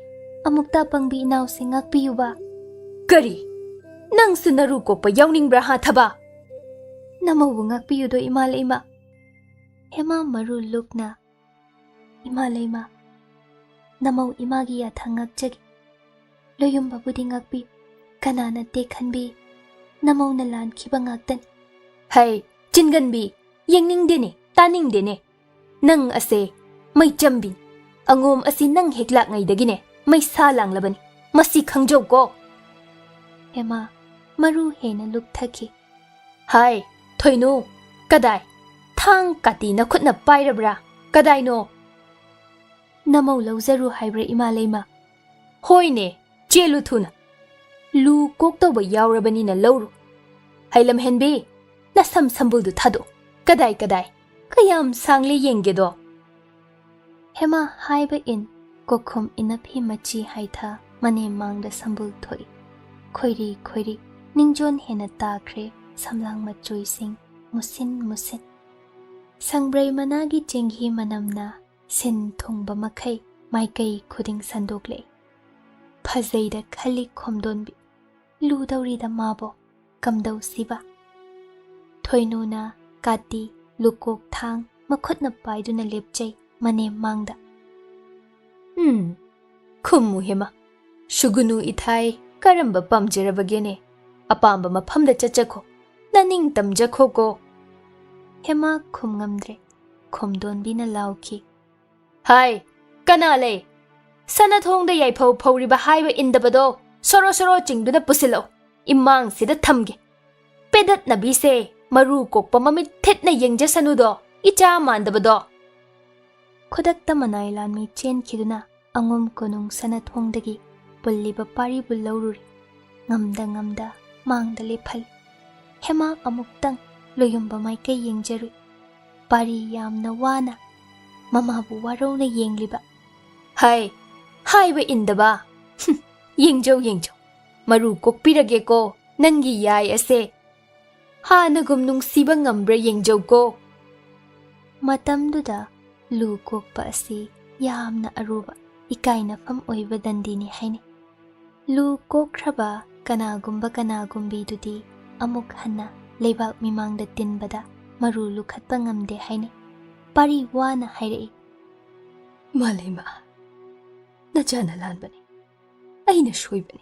amukta pangbi inaw singak piyuba. Kari! Nang sunarukok pa yawning braha thaba! Namawungak piyudo imalay ma. Hema maruluk na. Imalay ma. Namaw imagi yathangak jagi. Loyumba budi ngakpi. Kanana te kanbi. Namaw nalan kibangaktan. Hay! Chinganbi! Yengning dene! Taning dene! Nang ase! May jambin! Angom asi nang heklak ngay dagine! May salang labani! Masi khangjaw ko! Hema, maru hena lukthaki. Hay! Thoinu! Kaday! Thang kati na khut na pairabra! Kaday no! Namaw lawzaru haibra imalay ma. Hoy ne! Chelu thuna! Lu koktaw ba yawrabani na lawru? Hay lamhenbi! Nasam sambuldu thado! Kaday! Kayam sangli yenggedo! Hema haiba in kokum inapi machi haitha mane mangda sambul thoi. Khoiri ningjon hena takre samlang machuising musin. Sangbray managi jenghi manamna sin thongba makhai maikai khuding sandokle. Phazayda khali khomdonbi ludawrida mabo kamdaw siba. Thoinuna kati lukok thang makhutna paiduna lepjay mane mangda. Khummu hema. Shugunu ithai karamba pamjarabagene. Apamba mafamda chachakho. Naning tamjakho ko. Hema khumngamdre. Khomdonbina lauki. Hai, kanale. Sanathongda yaipho phoriba haiba indabado. Soro chingduna pusilo. Imang sida thamge. Pedat nabise maru kokpa mamit thetna yengjasanudo. Icha mandabado. Khudakta manai lanmi chen khiduna angum konung sanathongdagi pulliba pari bullaururi. Ngamda mangda lephal. Hema amuktang loyumba maikai yengjaru. Pari yamna wana. Mamabu warona yengliba. Hai, haiba indaba. Yengjaw. Maru kokpirage ko nangi yai ase. Hanagum nungsiba ngambra yengjaw ko. Matamduda lu kokpa asi yamna aruba ikaina fam oiba dandini haini. Lu kokraba kanagumbi dudi amuk hana leibak mimangda tinbada maru lukhatpa ngamde haini. Pari wana hairei. Malima. Najana lanbani. Aina shoibani.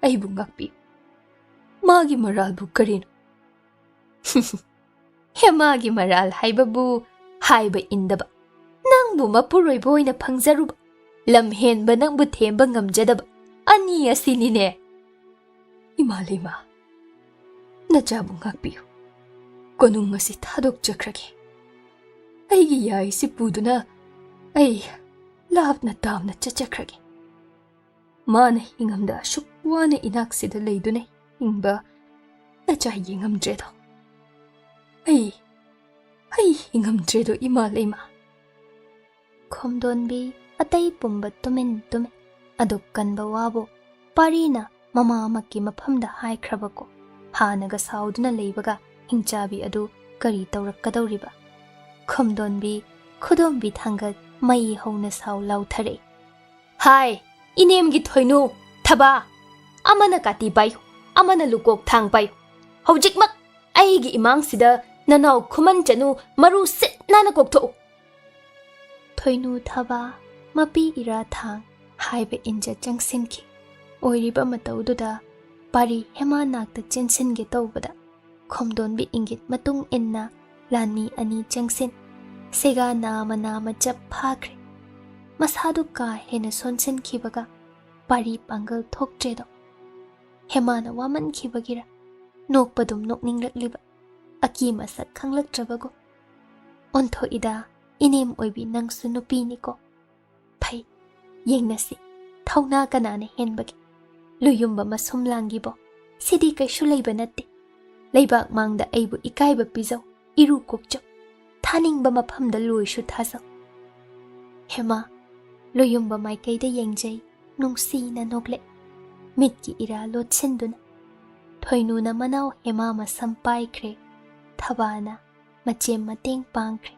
Aibu ngakpi. Magi maral bu karino. Hemagi maral haibabu haiba indaba. Nangbu mapuroy boyna phangzaruba. Lamhenba nangbu themba ngamjadaba. Ani asinine. Imalima. Najabu ngakpiyo. Konung asi thadok jakrage. Aigi yai si puduna. Ay labna tamna chachakrage. Mana hingamda shukwana inaksida leiduna hingba naja hingamdredo. Ay hingamdredo imalima. Khomdonbi atay pumba tumin. Adok kanba wabo parina mama amaki mafamda haikrabako. Hanaga sauduna leibaga hingchabi adu kari tawrakkadawriba. Khomdonbi khudonbi thangat mai hona saw lauthare. Hai, inemgi thoinu thaba. Amana kati payo, amana lukok thang payo. Hojikmak aigi imang sida nanaw Khuman Chanu maru sit nana koktho. Thoinu thaba mapi ira thang haiba inja jangsinki. Oiriba mataududa pari hema nakta chensinge tawbada. Khomdonbi ingit matung inna lanmi ani jangsin. Sega nama jab phakre. Masadu ka hena sonsen kibaga pari pangal thokjedo. Hemana waman kibagira. Nokpadum nokninglakliba. Aki masak khanglaktrabago. Ontho ida inem oibi nangsu nupini ko. Pai yengnasi thauna kanane henbagi. Luyumba masumlangibo. Sidi kaishu leiba natte. Leibak mangda aibu ikaiba pizaw. Iru kokjo. Thaningba mafamda luishu thazaw. Hema loyumba maikaida yengjay nungsina nogle. Mitki ira lotsenduna. Thoinuna manaw hema masam paikre. Thabana machem mateng pangkre.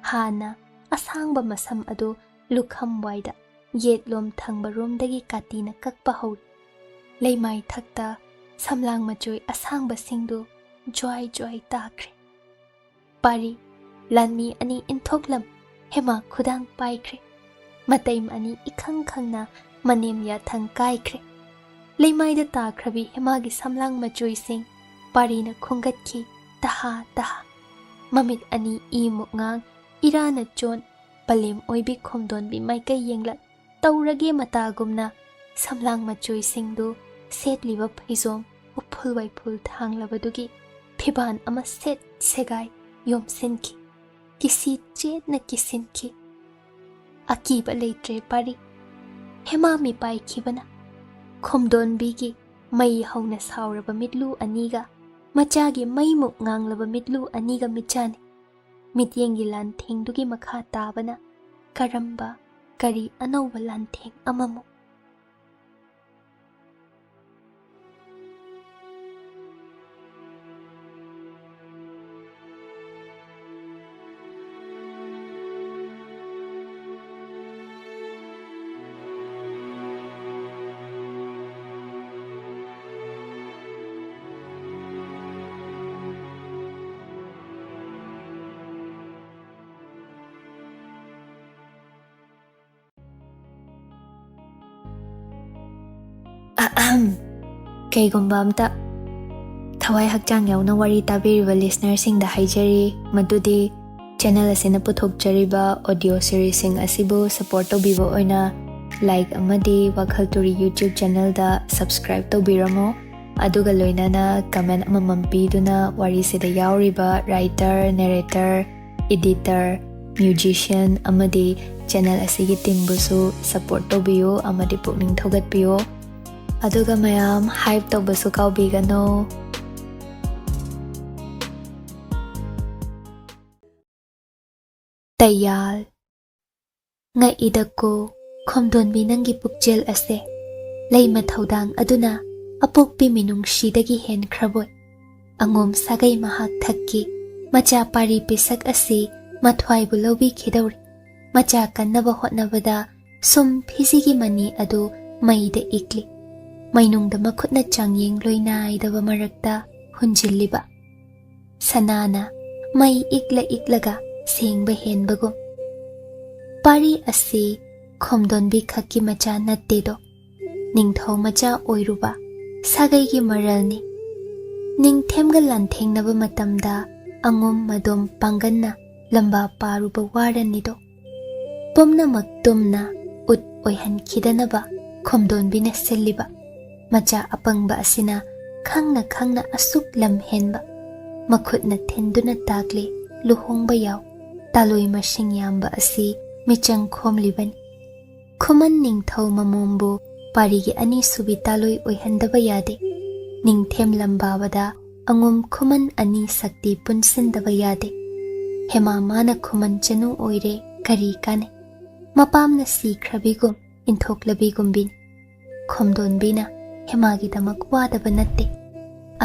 Hana asangba masam adu lukham waida yetlom thangba romdagi katina kakpa hori. Leimai thakta samlang machoy asangba singdu joy takre. Pari lanmi ani inthoklam hema khudang paikre. Mataim ani ikhang-khangna manem ya thang kaikre. Leimaida takrabi hemagi samlang machoy sing parina khungatki taha. Mamit ani imuk ngang irana chon palim oibi khomdonbi maikai yenglat taurage matagumna samlang machoy singdu setliba phaizom uphul waipul thanglabadugi phiban ama set segai yomsinki kisi chetna kisinki akiba leitre pari hema mi pai khibana khomdonbi gi mai hauna sauraba mitlu aniga machagi maimuk nganglaba mitlu aniga michani mityengi lanthengdugi makha tabana karamba kari anauba lantheng amamu Kaygumba amta thawai hakjang yauna wari tabiriba listener sing da haijari madudi channel asina puthokjariba audio series sing asibu support tobibo oina like amadi WakhaL Turi YouTube channel da subscribe tobiramo aduga loinana comment amamam piduna wari sida yauriba writer narrator editor musician amadi channel asigi team busu support tobiyo amadi pukning thogatpiyo aduga mayam hype tobasu kaubigano Tayal Nga idako khomdonbi nangi pukjel ase leima thaudang aduna apokpi minungshidagi hen khraboi angom sagai mahak thakki macha pari pisak ase mathwai bulobi khidawri macha kannaba hotnabada sum phizigi mani adu maida ikli mainungda makhutna changyeng loinai daba marakta hunjilliba sanana mai ikla iklaga sengba henbagum pari ase khomdonbi khakki macha natte do ningthau macha oiruba sagai gi maralni ningthemga lanthengnaba matamda angom madom panganna lamba paruba warani do pomna maktumna ut oihan khidanaba khomdonbi na selliba macha apangba asina khangna asuk lam henba makhutna thenduna takle luhongba yaw taloi masing yamba asi michang khomliban Khuman ningthau mamombo parigi ani subi taloi oihandaba yade ningthem lambawada angom Khuman ani sakti punsindaba yade hema mana Khuman Chanu oire kari kane mapamna sikrabigum inthoklabigum bin khomdonbina hemagi damak wadaba natte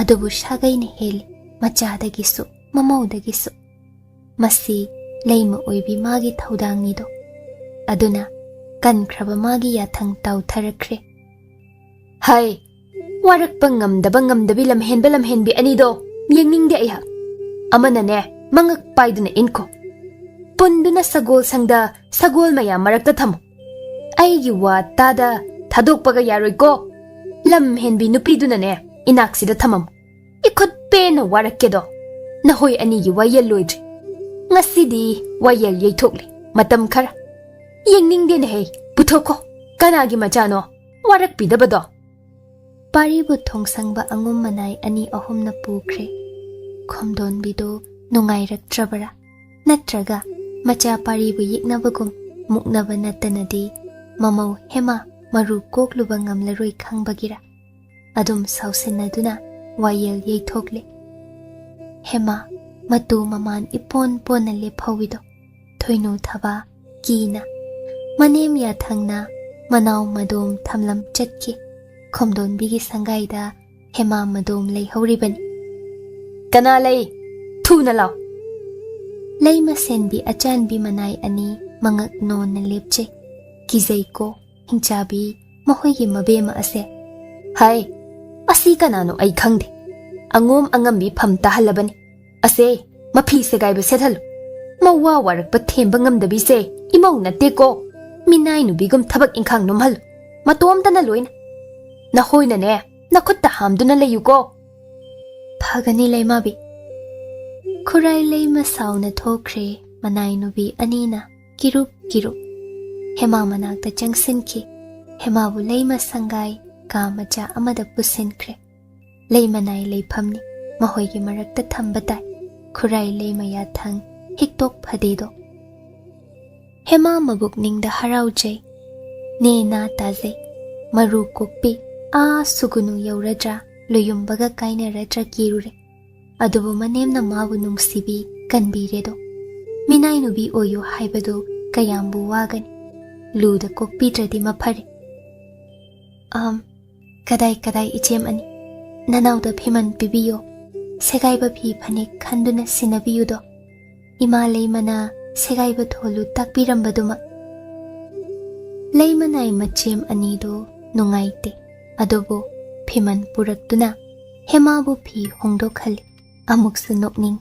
adubu shagaine heli machadagisu mamaudagisu masi leima oibi magi thaudangnido aduna kan khraba magi yathang tawtharakre hai warak pangam dabi lamhenbi anido yengningde aiha amana ne mangak paiduna inko punduna sagol sangda sagol maya marakta tham aigi wa tada thadokpaga yaroi ko lamhenbi nupiduna ne inaksida thamam ikhot pena warakkedo nahoi ani gi wayel loidri ngasidi wayel yeithokli matam khara yengningde ne hei puthoko kanagi machano warak pidabado paribu thongsangba angum manai ani ahumna pukre khomdonbido nungairaktrabara natraga macha paribu yiknabagum muknaba natanadi mamau hema maru kokluba ngamlaroi khangbagira adum sausinaduna wayel yeithokle hema matu maman ipon pona lephawido thoinu thaba kina manem ya thangna manau madom thamlam chatki khomdonbigi sangaida hema madom lei horiban kana lei thuna law leima senbi achanbi manai ani mangak non na lepche kizai ko hingchabi mahoigi mabema ase hai asi kanano ai khangde angom angambi pham tahalabani ase mafi se gaiba sethal mawa warak pa themba ngamdabi se imau natte ko minai nu bigum thabak ingkhang nomhal matom tana loina na hoina ne nakhutta hamduna layuko phagani leimabi khurai leima sauna thokre manai nu bi anina kirup hema manakta changsinki hema bu leima sangai ka macha amada pusinkre leimanai leiphamni mahoigi marakta thambatai khurai leima ya thang hiktok phadedo hema mabuk ningda haraujai ne na tajai maru kokpi a sugunu yauradra loyumbaga kaina radra kirure adubu manemna mabu nungsibi kanbiredo minai nubi oyo haibado kayambu wagani luda kokpidradi maphare kadai ichem ani nanauda phiman pibiyo segaiba phi phane khanduna sinabiyudo ima leimana segaiba tholu takpirambaduma leimanai machem anido nungaite adobo phiman puraktuna hemabu phi hongdokhali amuksu nokning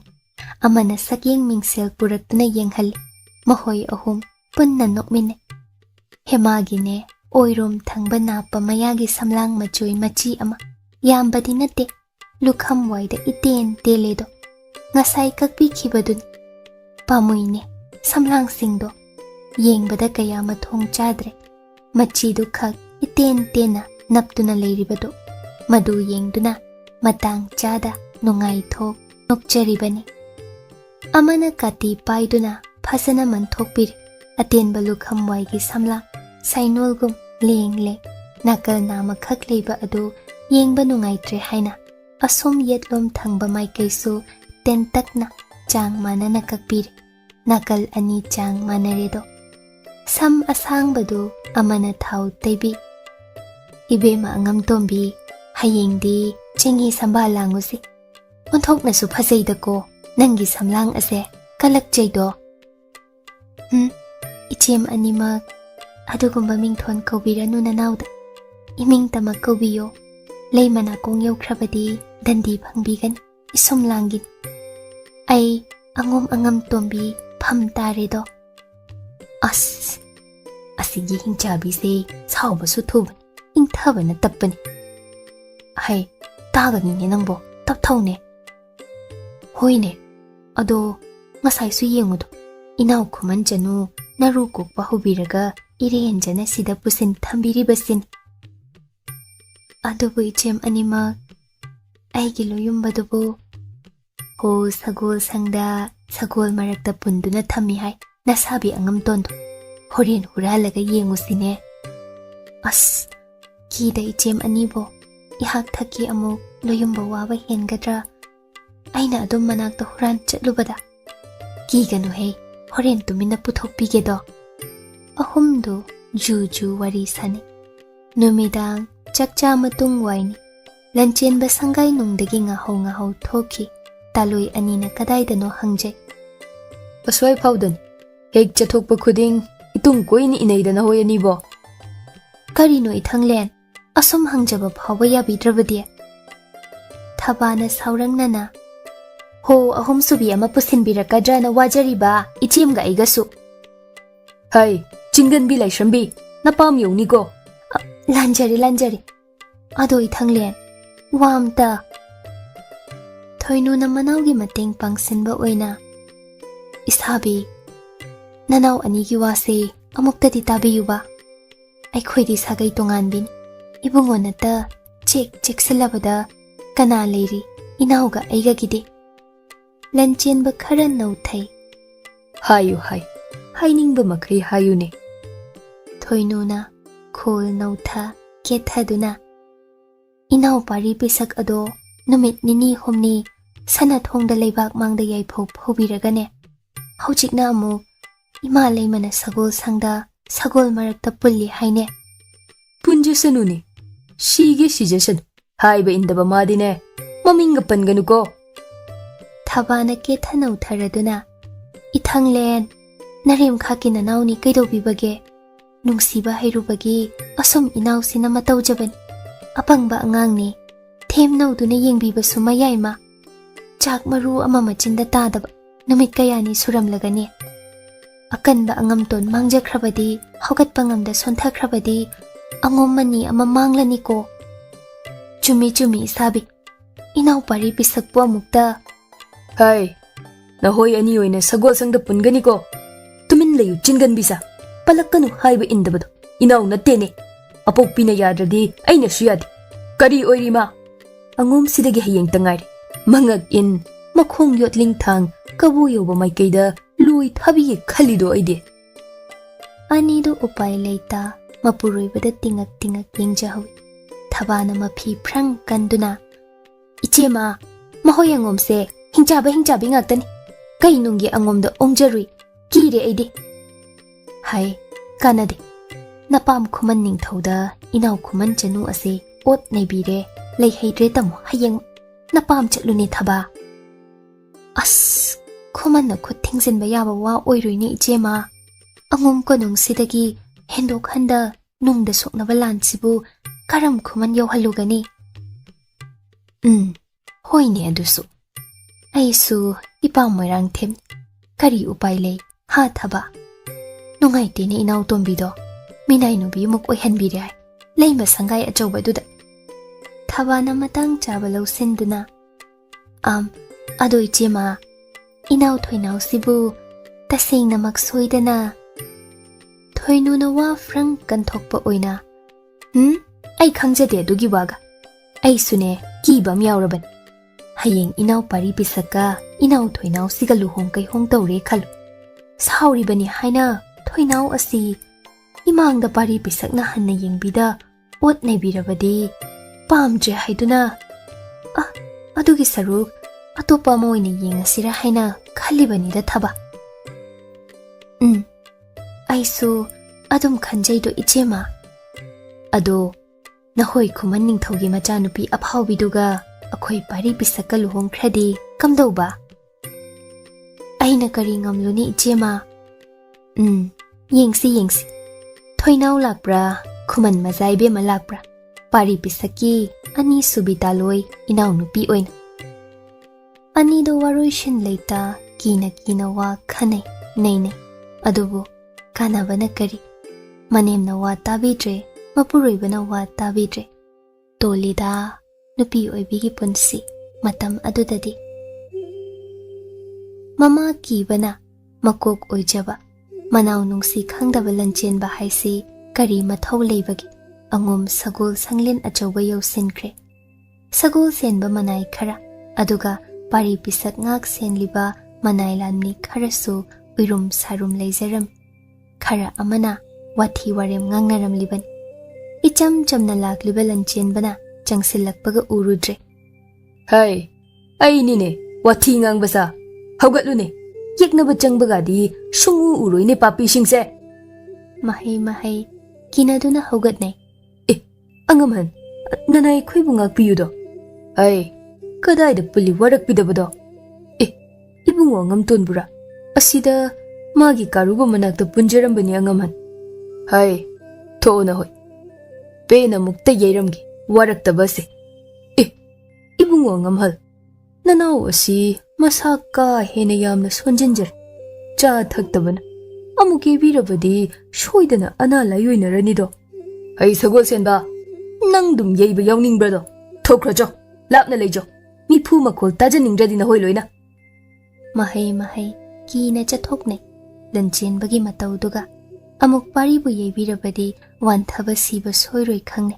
amana sakyeng mingsel puraktuna yenghali mahoi ahum punna nokmine hemagine oirom thangba napa mayagi samlang machui machi ama yambadi nate lukham waida iten teledo ngasai kakpi khibadun pamuine samlang singdo yengbada kaya mathong chadre machi du khak iten tena naptuna leiribado madu yengduna matang chada nungai thok nokcharibani amana kati paiduna phasana manthokpiri atenba lukham waigi samla sainolgum leng le nakal nama khak leiba adu yengba nungaitre haina asom yetlom thangba maikaisu tentakna chang manana kakpiri nakal ani chang manaredo sam asang badu amana thau teibi ibema angam tombi hayengdi chengi samba langusi onthokna su phaseidako nangi samlang ase kalak cheido ichem animak adugumba mingthon kobiranu nanauda iming tamak kobiyo leimana kong yaukrabadi dandi phangbigan isum langin ai angam tombi pham taredo asigi hingchabi se chawba su thuban ingthabana tappani hai tagani ne nangbo tapthaune hoine ado ngasai su yengudo inaw khuman Chanu naru kokpa hubiraga irenjana sida pusin thambiri basin adobu ichem anima aigi loyumbadubu ho sagol sangda sagol marakta punduna thami hai nasabi angam tondo horen huralaga yengusine kida ichem anibo ihak thaki amu loyumba waba hengadra aina adum manakta huran chatlubada kiganu he horen tumina puthokpigedo ahumdu juju wari sani numidang chakcha matung waini Lanchenba sangai nungdagi ngahau thoki taloi anina kadaidano hangjai aswai phaudan hek chathokpa khuding itung koini inaidana hoyani bo karino ithanglen asom hangjaba phawba yabidrabadi thabana saurangnana ho ahum subi ama pusinbirakadrana wajariba ichimga igasu hai chinganbi laishambi napam yoni go lanjari ado ithanglen wamta thoinu na manawgi mateng pangsinba oina isabi nanaw anigi wase amuktadi tabiyuba aikhoidi sagai tonganbin ibungonata cheksilabada kana leiri inawga aiga gide Lanchenba khara nauthai hayu hainingba makhai hayune thoinuna khol nautha kethaduna inaw pari pisak ado numit nini homni sana thongda leibak mangda yaipho phobiragane hauchikna amu ima leimana sagol sangda sagol marakta pulli haine punjasanuni shige shijasan haiba indaba madine maminga panganuko thabana kethanau tharaduna ithanglen narem khakina nauni kaidobibage nungsiba hairubagi asom inaw sinama tawjaban apangba angangni themnauduna yengbiba sumayaima chak maru ama machinda tadaba numit kayani suramlagani akanba angamton mangjakhrabadi hogatpa ngamda sonthakrabadi angomani ama manglani ko chumi sabi inaw pari pisakpo amukta hai nahoi ani oina sagol sangda pungani ko tumin layu chingan bisa palakkanu haiba indabado inaw natene apokpina yadradi aina suyadi kari oirima angom sidagi hayeng tangari mangag in makhong yotling thang kabu yoba maikaida lui thabi khalido aide anido upai leita mapuroibada tingak yengjahawi thabana mafi phrang kanduna ichema mahoyangomse hingchabi ngaktani kainungi angomda ongjarui kire aide hai kanade napam Khuman Ningthauda inaw Khuman Chanu ase ot naibire leiheidre tamo hayeng napam chatluni thaba Khuman na khut thingsinba yaba wa oiroine ichema angom ko nungsidagi hendok handa nungda soknaba lansibu karam Khuman yauhalugani hoine adusu aisu ipang moirang them kari upai lei ha thaba nungai tene inaw tombido ꯃꯤꯅꯥꯏ ꯅꯨꯄꯤ ꯑꯃꯨꯛ ꯑꯣꯏꯍꯟꯕꯤꯔꯦ ꯍꯥꯏ ꯂꯩꯃ ꯁꯪꯒꯥꯏ ꯑꯆꯧꯕꯗꯨꯗ ꯊꯕꯥꯅ ꯃꯇꯥꯡ ꯆꯥꯕ ꯂꯧꯁꯤꯟꯗꯨꯅ ꯑꯗꯣ ꯏꯆꯦꯃ ꯏꯅꯥꯎ ꯊꯣꯏꯅꯥꯎꯁꯤꯕꯨ ꯇꯁꯦꯡꯅꯃꯛ ꯁꯣꯏꯗꯅ ꯊꯣꯏꯅꯨꯅ ꯋꯥ ꯐ꯭ꯔꯪ ꯀꯟꯊꯣꯛꯄ ꯑꯣꯏꯅ ꯑꯩ ꯈꯪꯖꯗꯦ ꯑꯗꯨꯒꯤ ꯋꯥꯒ ꯑꯩꯁꯨꯅꯦ ꯀꯤꯕ ꯑꯃ ꯌꯥꯎꯔꯕꯅꯤ ꯍꯌꯦꯡ ꯏꯅꯥꯎ ꯄꯥꯔꯤ ꯄꯤꯁꯛꯀ ꯏꯅꯥꯎ ꯊꯣꯏꯅꯥꯎꯁꯤꯒ ꯂꯨꯍꯣꯡ ꯀꯩꯍꯣꯡ ꯇꯧꯔꯦ ꯈꯜꯂꯨ ꯁꯥꯎꯔꯤꯕꯅꯤ ꯍꯥꯏꯅ ꯊꯣꯏꯅꯥꯎ ꯑꯁꯤ 이마angda pari pisakna hanna yengbida ot naibirabadi pamje haiduna adugi saruk atopa ma oina yengasira haina khalibanida thaba aisu adum khanjaido ichema ado nahoi Khuman Ningthemgi machanupi aphaubiduga akhoi pari pisakka luhongkhradi kamdauba aina kari ngamluni ichema yengsi Thoinau lakbra Khuman mazaibe malakbra pari pisaki ani subita loi inau nupi oina ani do waroishin leita kina wa khanai nei adubu kana bana kari manem na wa tabidre mapuroi bana wa tabidre tolida nupi oibigi punsi matam adudadi mama ki bana makok oijaba Manau nungsi khangdaba Lanchenba haisi kari mathau leibagi angom sagol sanglin achauba yausinkre sagol senba manai khara aduga pari pisak ngak senliba manai lanni kharasu uirum sarum leizaram khara amana wathi warem ngangnaram liban icham chamna lakliba Lanchenbana changsilakpaga urudre hai ai ni ne wathi ngangbasa haugatlune yeknaba changbagadi sungu uroine papi singse mahai kinaduna haugatnai angamhan nanai khoibu ngakpiyudo ai kadai da puli warak pidabado ibungo ngamtonbura asida magi karuba manakta punjarambani angamhan hai thona hoi pena mukta yeiramgi warak tabase ibungo ngamhal nanau asi masaka hena yamna sonjinjar cha thaktabana amuke birabadi shoidana ana layoinaranido ai sagol senba nangdum yeiba yawningbrado thokrajo lapna leijo mi phu makhol tajaningdradi na hoiloina mahai kina chathoknai Lanchenbagi matauduga amuk paribu yeibirabadi wanthaba siba soiroi khangne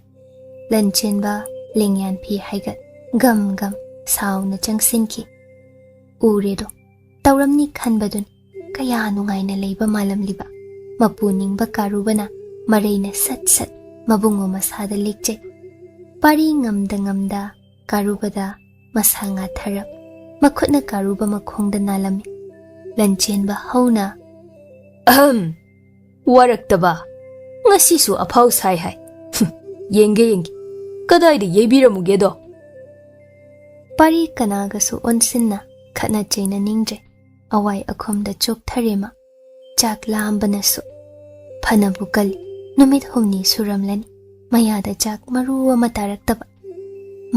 Lanchenba lengyan phi haigat gam sauna changsinki uredo tauramni khanbadun kaya nungaina leiba malamliba mapuningba karubana mareina sat mabungo masada lekje pari ngamda karubada masanga tharap makhutna karuba makhongda nalami Lanchenba hauna waraktaba ngasi su aphau sai hai yenge kadai de yebiramugedo pari kanaga su onsinna khana chaina ningje awai akhomda chok tharema chak lambana su phana bukal numit humni suramlani mayada chak maru ama taraktaba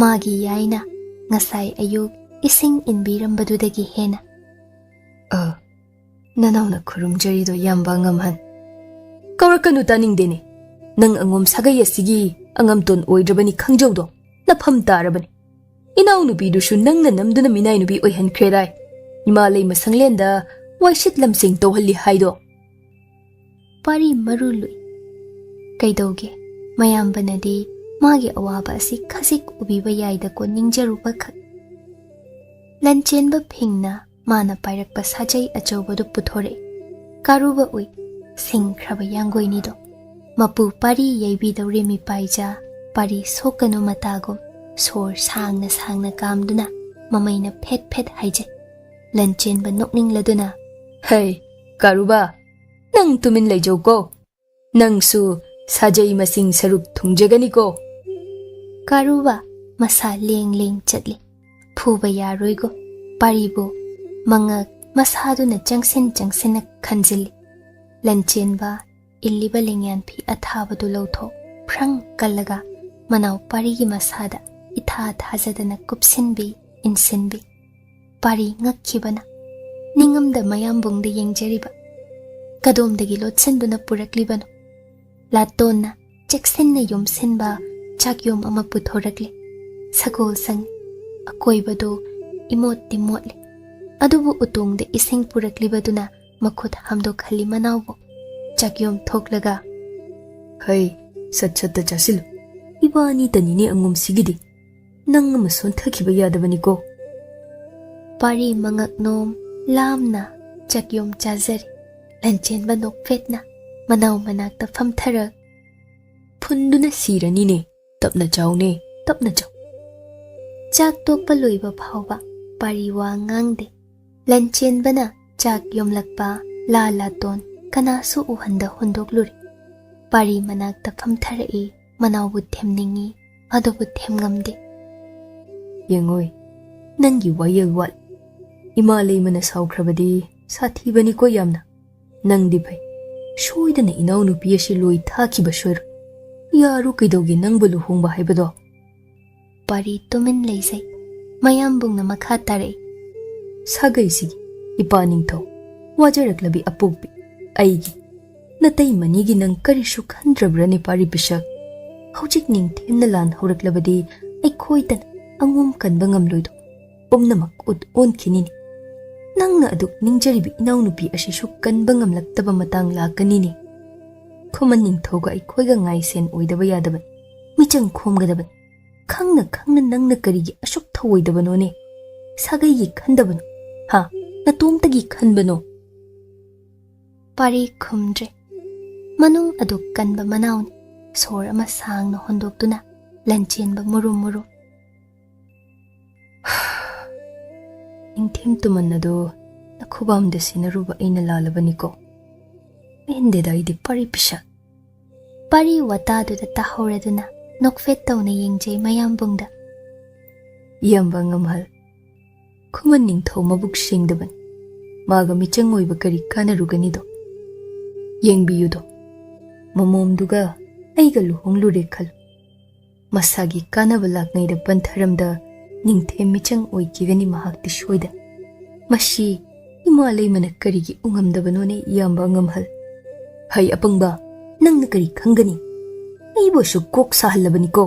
magi yaina ngasai ayuk ising inbirambadudagi hena nanawna khurumjarido yamba ngamhan kawrakanu taningdene nang angom sagai asigi angamton oidrabani khangjawdo nafam tarabani inau nubi du shu nangna namduna minai nubi oihan khredai imalai masanglenda waishit lamsing tohalli haido pari marului kaidoge mayambanadi magi awaba asi khasik ubiba yaida ko ningjaruba khak Lanchenba phingna mana pairakpa sajai achawbadu puthore karuba ui singkhraba yangoini do mapu pari yaibi dawre mi paija pari sokanu matagum sor sangna kamduna mamaina phet haije Lanchenba nokning laduna hey karuba nang tumin leijo ko nang su sajai masing saruk thungjagani ko karuba masa leng chatli phuba yaroigo paribo mangak masaduna changsin khanjili Lanchenba illiba lengyan phi athabadu lawtho phrang kallaga manau parigi masada itha thajadana kupsinbi insinbi pari ngakhibana ningamda mayambungde yengjariba kadomdagi lotsenduna puraklibano latonna cheksenna yomsenba chakyom ama puthorakle sagol sang akoibado imot timotle adubu utungde ising puraklibaduna makhut hamdo khali manawbo chakyom thoklaga hai sat sat ta chasil ibani tanine angum sigidi nang ma son thakhiba yadabani ko pari mangak nom lamna chakyom chazari Lanchenba nok fetna manaw manakta famthara phunduna sirani ne tapna chawne tapna chaw chak tokpa loiba phawba pariwa ngangde Lanchenbana chak yomlakpa la ton kanasu uhanda hondokluri pari manakta famthara e manawbu themningi adobu themngamde yengoi nangi wayel wal imalei mana saukrabadi sathi bani ko yamna nangdi phai shoidana inau nupi asi loi thakiba soir yaru kaidogi nangbu luhongba haibado pari tumin leisai mayambungna makha tare sagai sigi ipa ningtho wajaraklabi apukbi aigi natai manigi nang karishu khandrabrani pari pisak hojik ningthemna lan horaklabadi ai khoitan angum kanba ngamloido pomnamak ut on khinini nangna aduk ningjaribi inau nupi asisu kanba ngamlaktaba matang lakanini Khuman ningthoga ai khoiga ngai sen oidaba yadaban michang khomgadaban khangna nangna karigi asuk thawoidabano ne sagai gi khandabano ha natomtagi khanbano pari khumdre manung aduk kanba manauni sor ama sangna hondoktuna Lanchenba murum Ningthem tuman ado nakhubam de sinaruba aina lalabani ko mende dai de pari pisa pari wata du da tahoraduna nokfet tawna yengjay mayambungda yamba ngamhal Khuman ningtho mabuk singdaban maga michang oiba kari kanarugani do yengbiyu do momomduga aiga luhonglure khal masagi kanaba laknai da pantharamda Ningthem michang oikigani mahakti shoida mashi imalei mana karigi ungamdabano ne yamba ngamhal hai apangba nangna kari khangani aibo su kok sahalabani ko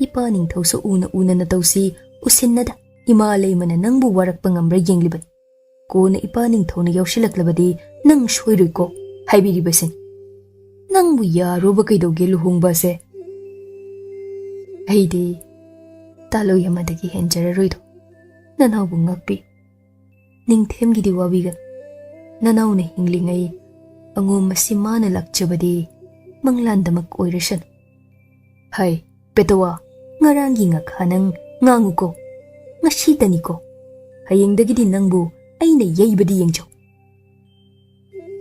ipa ningtho so una na tawsi usinnada imalei mana nangbu warakpa ngamra yengliban kona ipa ningtho na yawsilaklabadi nang shoiroi ko haibiri basin nangbu yaroba kaidoge luhongba se aidi talo yamadagi henjararoido nanawbu ngakpi Ningthemgi di wabigan nanawna hinglingai angom masimana lakchabadi manglandamak oirashan hai petawa ngarangi ngakhanang nganguko ngasitaniko hayengdagidi nangbu aina yaibadi yengcho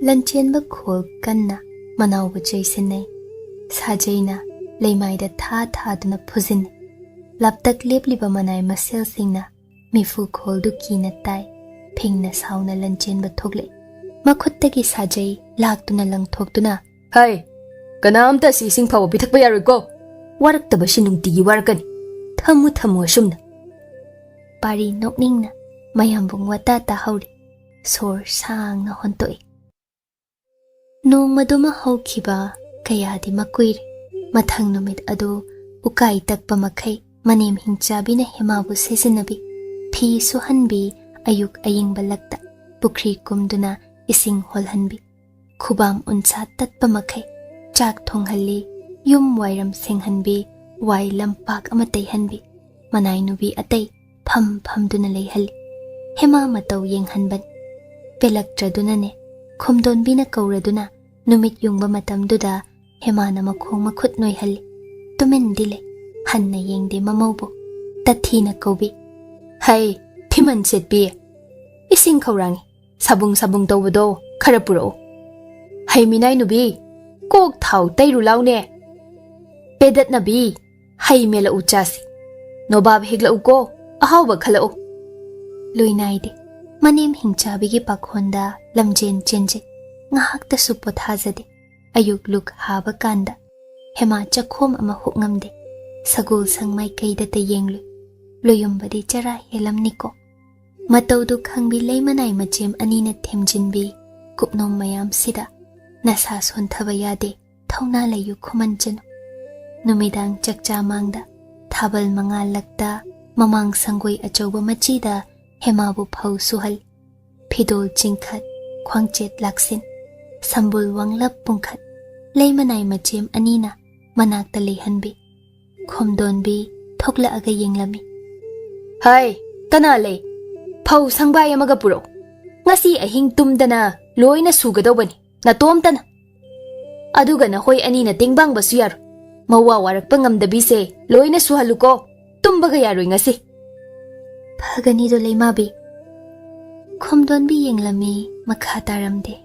Lanchenba khol kanna manawbu jaisinai sajaina leimaida tha duna phuzin laptak lepliba manai masel singna mifu khol du kina tai phingna sauna Lanchenba thogle makhuttagi sajai laktuna langthoktuna hai kanamta si singphaw pithakpa yaroi ko waraktaba sinungtigi warakani thamu asumna pari nokningna mayambung wata ta hauri sor sangna hontoi nongmaduma hokhiba kayadi makuire mathang numit adu ukai takpa makhai manem hingchabina hemabu sesinabi phi suhanbi ayuk aying balakta pukri kumduna ising holhanbi khubam unsa tatpa makhai chak thonghalli yum wairam senghanbi wai lampak amatei hanbi manai nubi atei pham duna leihali hema matau yenghanban pelaktra ne khomdon bina kauraduna numit yungba matamduda hema na makhong makhut noihali tumen dile hanna yengde mamaubo tathina kobi hai thiman setpi ising khaurangi sabung tawbado khara puro hai minai nubi kok thau tairu laune pedat nabi hai mela uchasi nobab hegla uko ahawba khala o luinaide manem hingchabigi pakhonda lamjen chenje ngahakta suppothajade ayuk luk haba kanda hema chakhom ama hukngamde sagol sangmai kaida te yenglu loyumbadi chara helamniko mataudu khangbi leimanai machem anina themjinbi kupnom mayam sida nasa sonthaba yade thawna layu Khuman Chanu. Numidang chakcha mangda thabal mangal lakta mamang sangoi achauba machida hemabu phau suhal. Phidol chingkhat khwangchet laksin sambul wanglap pungkhat leimanai machem anina manakta leihanbi. Khomdonbi thokla aga yenglami. Hai, kana lei. Phau sangbai amaga puro. Ngasi ahing tumdana loina sugadawbani. Natomtana. Aduga na hoy anina tingbang basu yaro. Mawa warakpa ngamdabise loina suhaluko. Tumbaga yaroy ngasi. Phagani do leimabi. Khomdonbi yenglami makha taramde.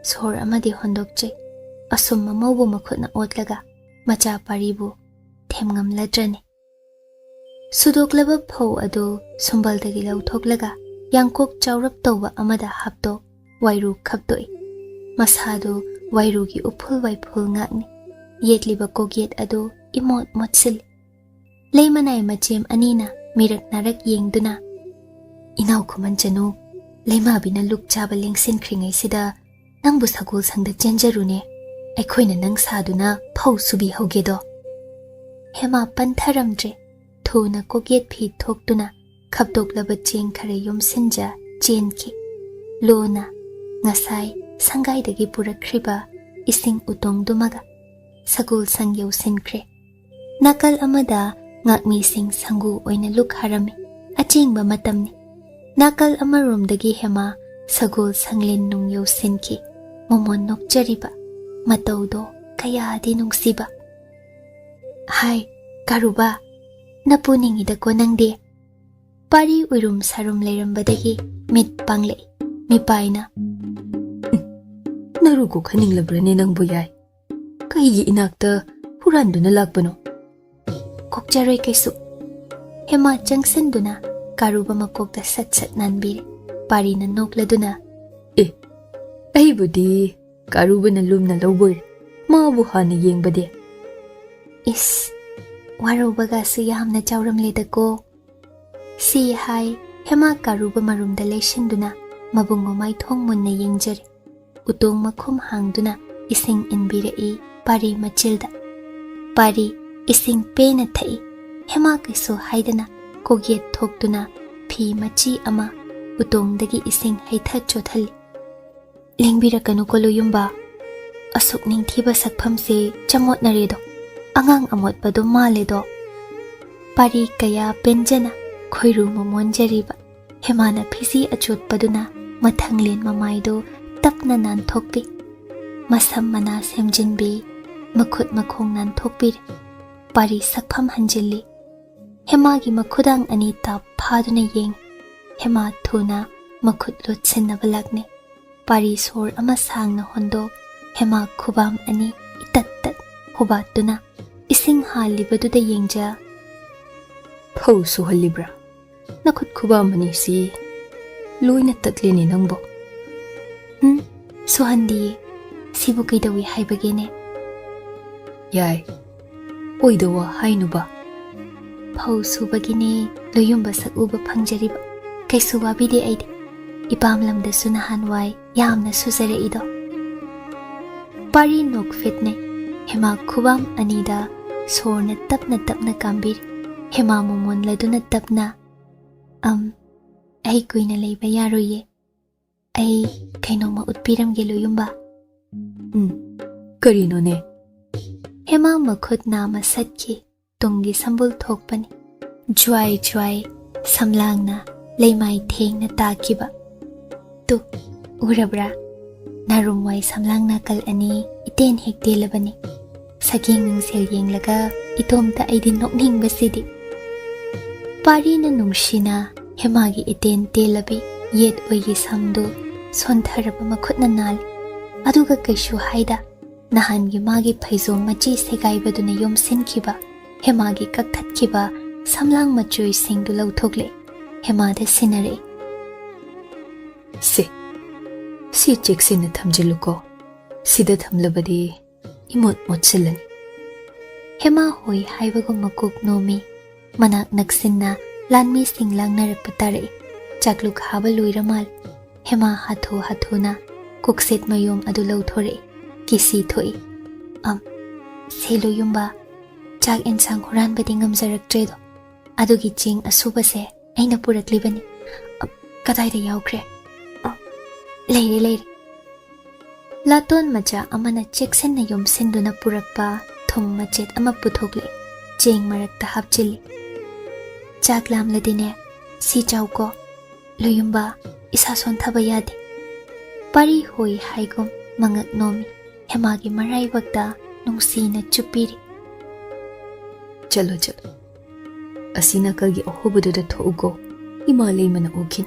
Sor amadi hondokche. Asum mamawbu makhutna otlaga macha paribu themngamladrani. Sudoklaba phau adu sumbaldagi lauthoklaga yangkok chawrap tawba amada hapto wairu khaptoi. Masado wairugi uphul waiful ngakni. Yetliba kogyet adu imot motsil. Leimanai machem anina mirak narak yengduna. Inaw Khuman Chanu, leimabina luk chaba lengsin kringai sida nangbu sagol sangda chenjarune. Aikhoina nang saduna phau subi hogedo. Hema pantharamdre. Thuna kogyet phi thoktuna khapdoklaba cheng khare yomsinja chenki. Lona ngasai sangaidagi purakhriba ising utongdumaga sagol sangyau sinkre. Nakal amada ngakmi sing sangu oina luk harami achengba matamni. Nakal amaromdagi hema sagol sanglen nung yau sinki momon nokjariba mataudo kayadi nungsiba. Hai karuba napuningida ko nangdi. Pari urum sarum leirambadagi mit pangle mipaina. Narugo khaninglabrane nang buyay. Kaigi inakta huranduna lakbano. Kokjaroy kaisu. Hema jangsenduna karuba makokda sat nanbire. Pari na nokladuna. Aibudi karuba na lumna lawboy. Maabu hana yengbade. Is warubaga su yamna chawramleda ko. Si hai hema karuba marumda leishinduna mabungomai thongmunna yengjari. Utong makhum hangduna ising inbirei pari machilda. Pari ising pena thai. Hema kaiso haidana kogyet thokduna phi machi ama utongdagi ising haitha chothali. Lengbirakanu ko luyumba. Asuk ningthiba sakphamse chamot naredo. Angang amot pado maledo. Pari kaya penjana khoiru mamonjariba. Hemana phisi achot paduna mathanglen mamaido tapna nan thokpi. Masam mana semjinbi makhut makhong nan thokpi. Pari sakpham hanjili. Hemagi makhudang anita phaduna yeng. Hema thuna makhut lotsinna balakne. Pari sor ama sangna hondo. Hema khubam ani itat hubatuna. Ising halibaduda yengja. Phau suhalibra. Nakut khubamani si loina tatlini nangbo. Suhandi sibu kaidawi haibagene. Yai. Oidawa hainuba. Phau subagine loyumba sakuba phangjariba. Kaisu wabide aide. Ipamlamda sunahanwai yamna suzare ido. Pari nok fitne. Hema khubam anida sorna tapna kambir. Hema momon laduna tapna. Ai kuina leiba yaroye. Ai kainoma utpiramge loyumba. Karino ne. Hema makhut nama satki tungi sambul thokpani. Jwai samlangna leimai thengna takiba. Tu urabra. Narumwai samlangna kal ani iten hekdelabani. Saking ningsel yenglaga itomta aidin nokning basidi. Pari na nungshina hemagi iten telabi yet oigi samdo sontharaba makhutna nal. Aduga kaishu haida nahangi magi phaizo machi segaibaduna yomsinkiba. Hemagi kakthatkiba samlang machui singdu lauthokle. Hemada sinare. Si cheksina thamjiluko. Sida thamlabadi imot motsilani. Hema hoi haibagum makuk nomi. Manak naksinna lanmi singlang narapatare. Chakluk haba luiramal. Hema hatho na kuksit mayom adu lauthore. Kisi thoi. Selo yumba, chak ensang huran badi ngamjarak tredo. Adugi ching asuba se aina purak libani. Kadai da yaukre. Leire. Laton macha amana cheksen na yum senduna purakpa thum machet ama puthokle. Ching marak ta hapchili. Chak lam ladine si chauko. Luyumba isa son thaba yade. Pari hoi haigum mangak nomi. Hemagi marai bakta nungsi na chupiri. Chalo. Asina kalgi ahobudu da tho'ugo. Imalay mana ukin.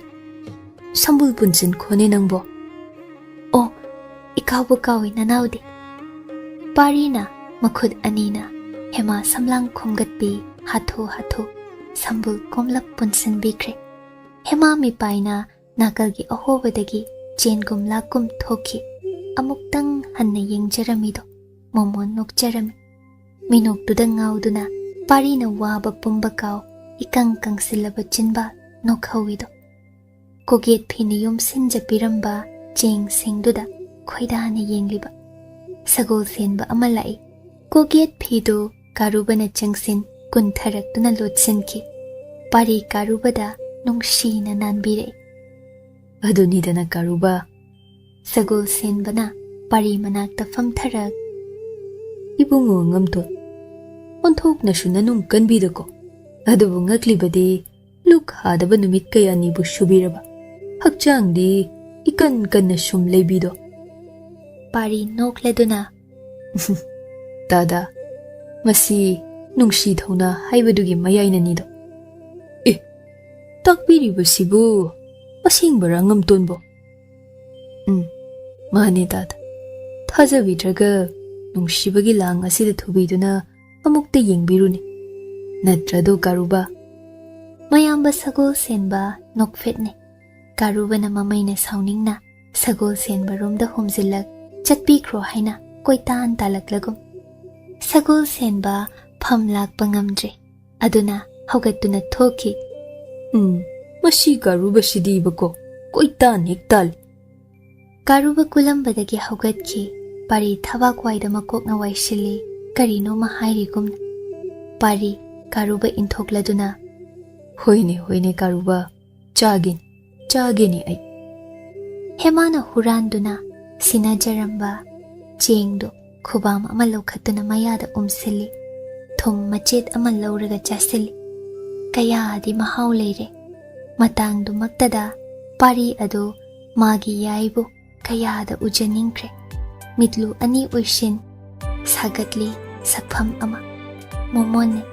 Sambul punsin kone nangbo. Oh, ikaw bu kawi nanawdi. Pari na makhud anina. Hema samlang khomgatpi hatho. Sambul komlap punsin bikre. Hema mi paina nakalgi ahobadagi chen gumla kum thoki. Amuktang hanna yengjaramido. Momon nokjarami. Minok tudang ngauduna. Pari na waba pumbakaw. Ikang silaba chinba nokhawido. Koget piniyum sinja piramba cheng singduda khoidana yengliba. Sagol senba amalai. Koget pido karubana changsin kuntharakduna lotsinki. Pari karubada nungshina nanbire. Adunidana karuba. Sagol senbana pari manakta famtharak. Ibungo ngamto. Onthok na shunanung kanbidako. Adubu ngaklibadi luk hadaba numit kaya nibu shubiraba. Hakchang di ikan na shum lebido. Pari nokleduna. Dada, masi nungshi thona haibadugi mayayna nido. Takbiriba sibu asingbara ngamtonbo. Mane dada. Thajabidraga nungshibagi lang asida thubiduna amukta yengbiruni. Natrado karuba. Mayamba sagol senba nokfetne. Karuba na mamayna sauningna sagol senba romda humzilak chatpikro haina koitan talaklagum. Sagol senba phamlak pangamdre. Aduna haugatuna thoki. Masi karuba sidibako koitan hektal. Karuba kulambadagi haugatki. Pari thabak waida makok na waishili karino mahairigumna. Pari karuba inthokladuna. Hoine karuba. Chagini ay. Hemana huranduna sinajaramba chengdo khubam ama lokhatuna mayada umsili. Thum machet ama lauraga chasili. Kaya di mahau leire. Matangdu maktada pari ado magi yaibu kaya da ujaningkre. Mitlu ani uishin sagatli sakpham ama. Momone.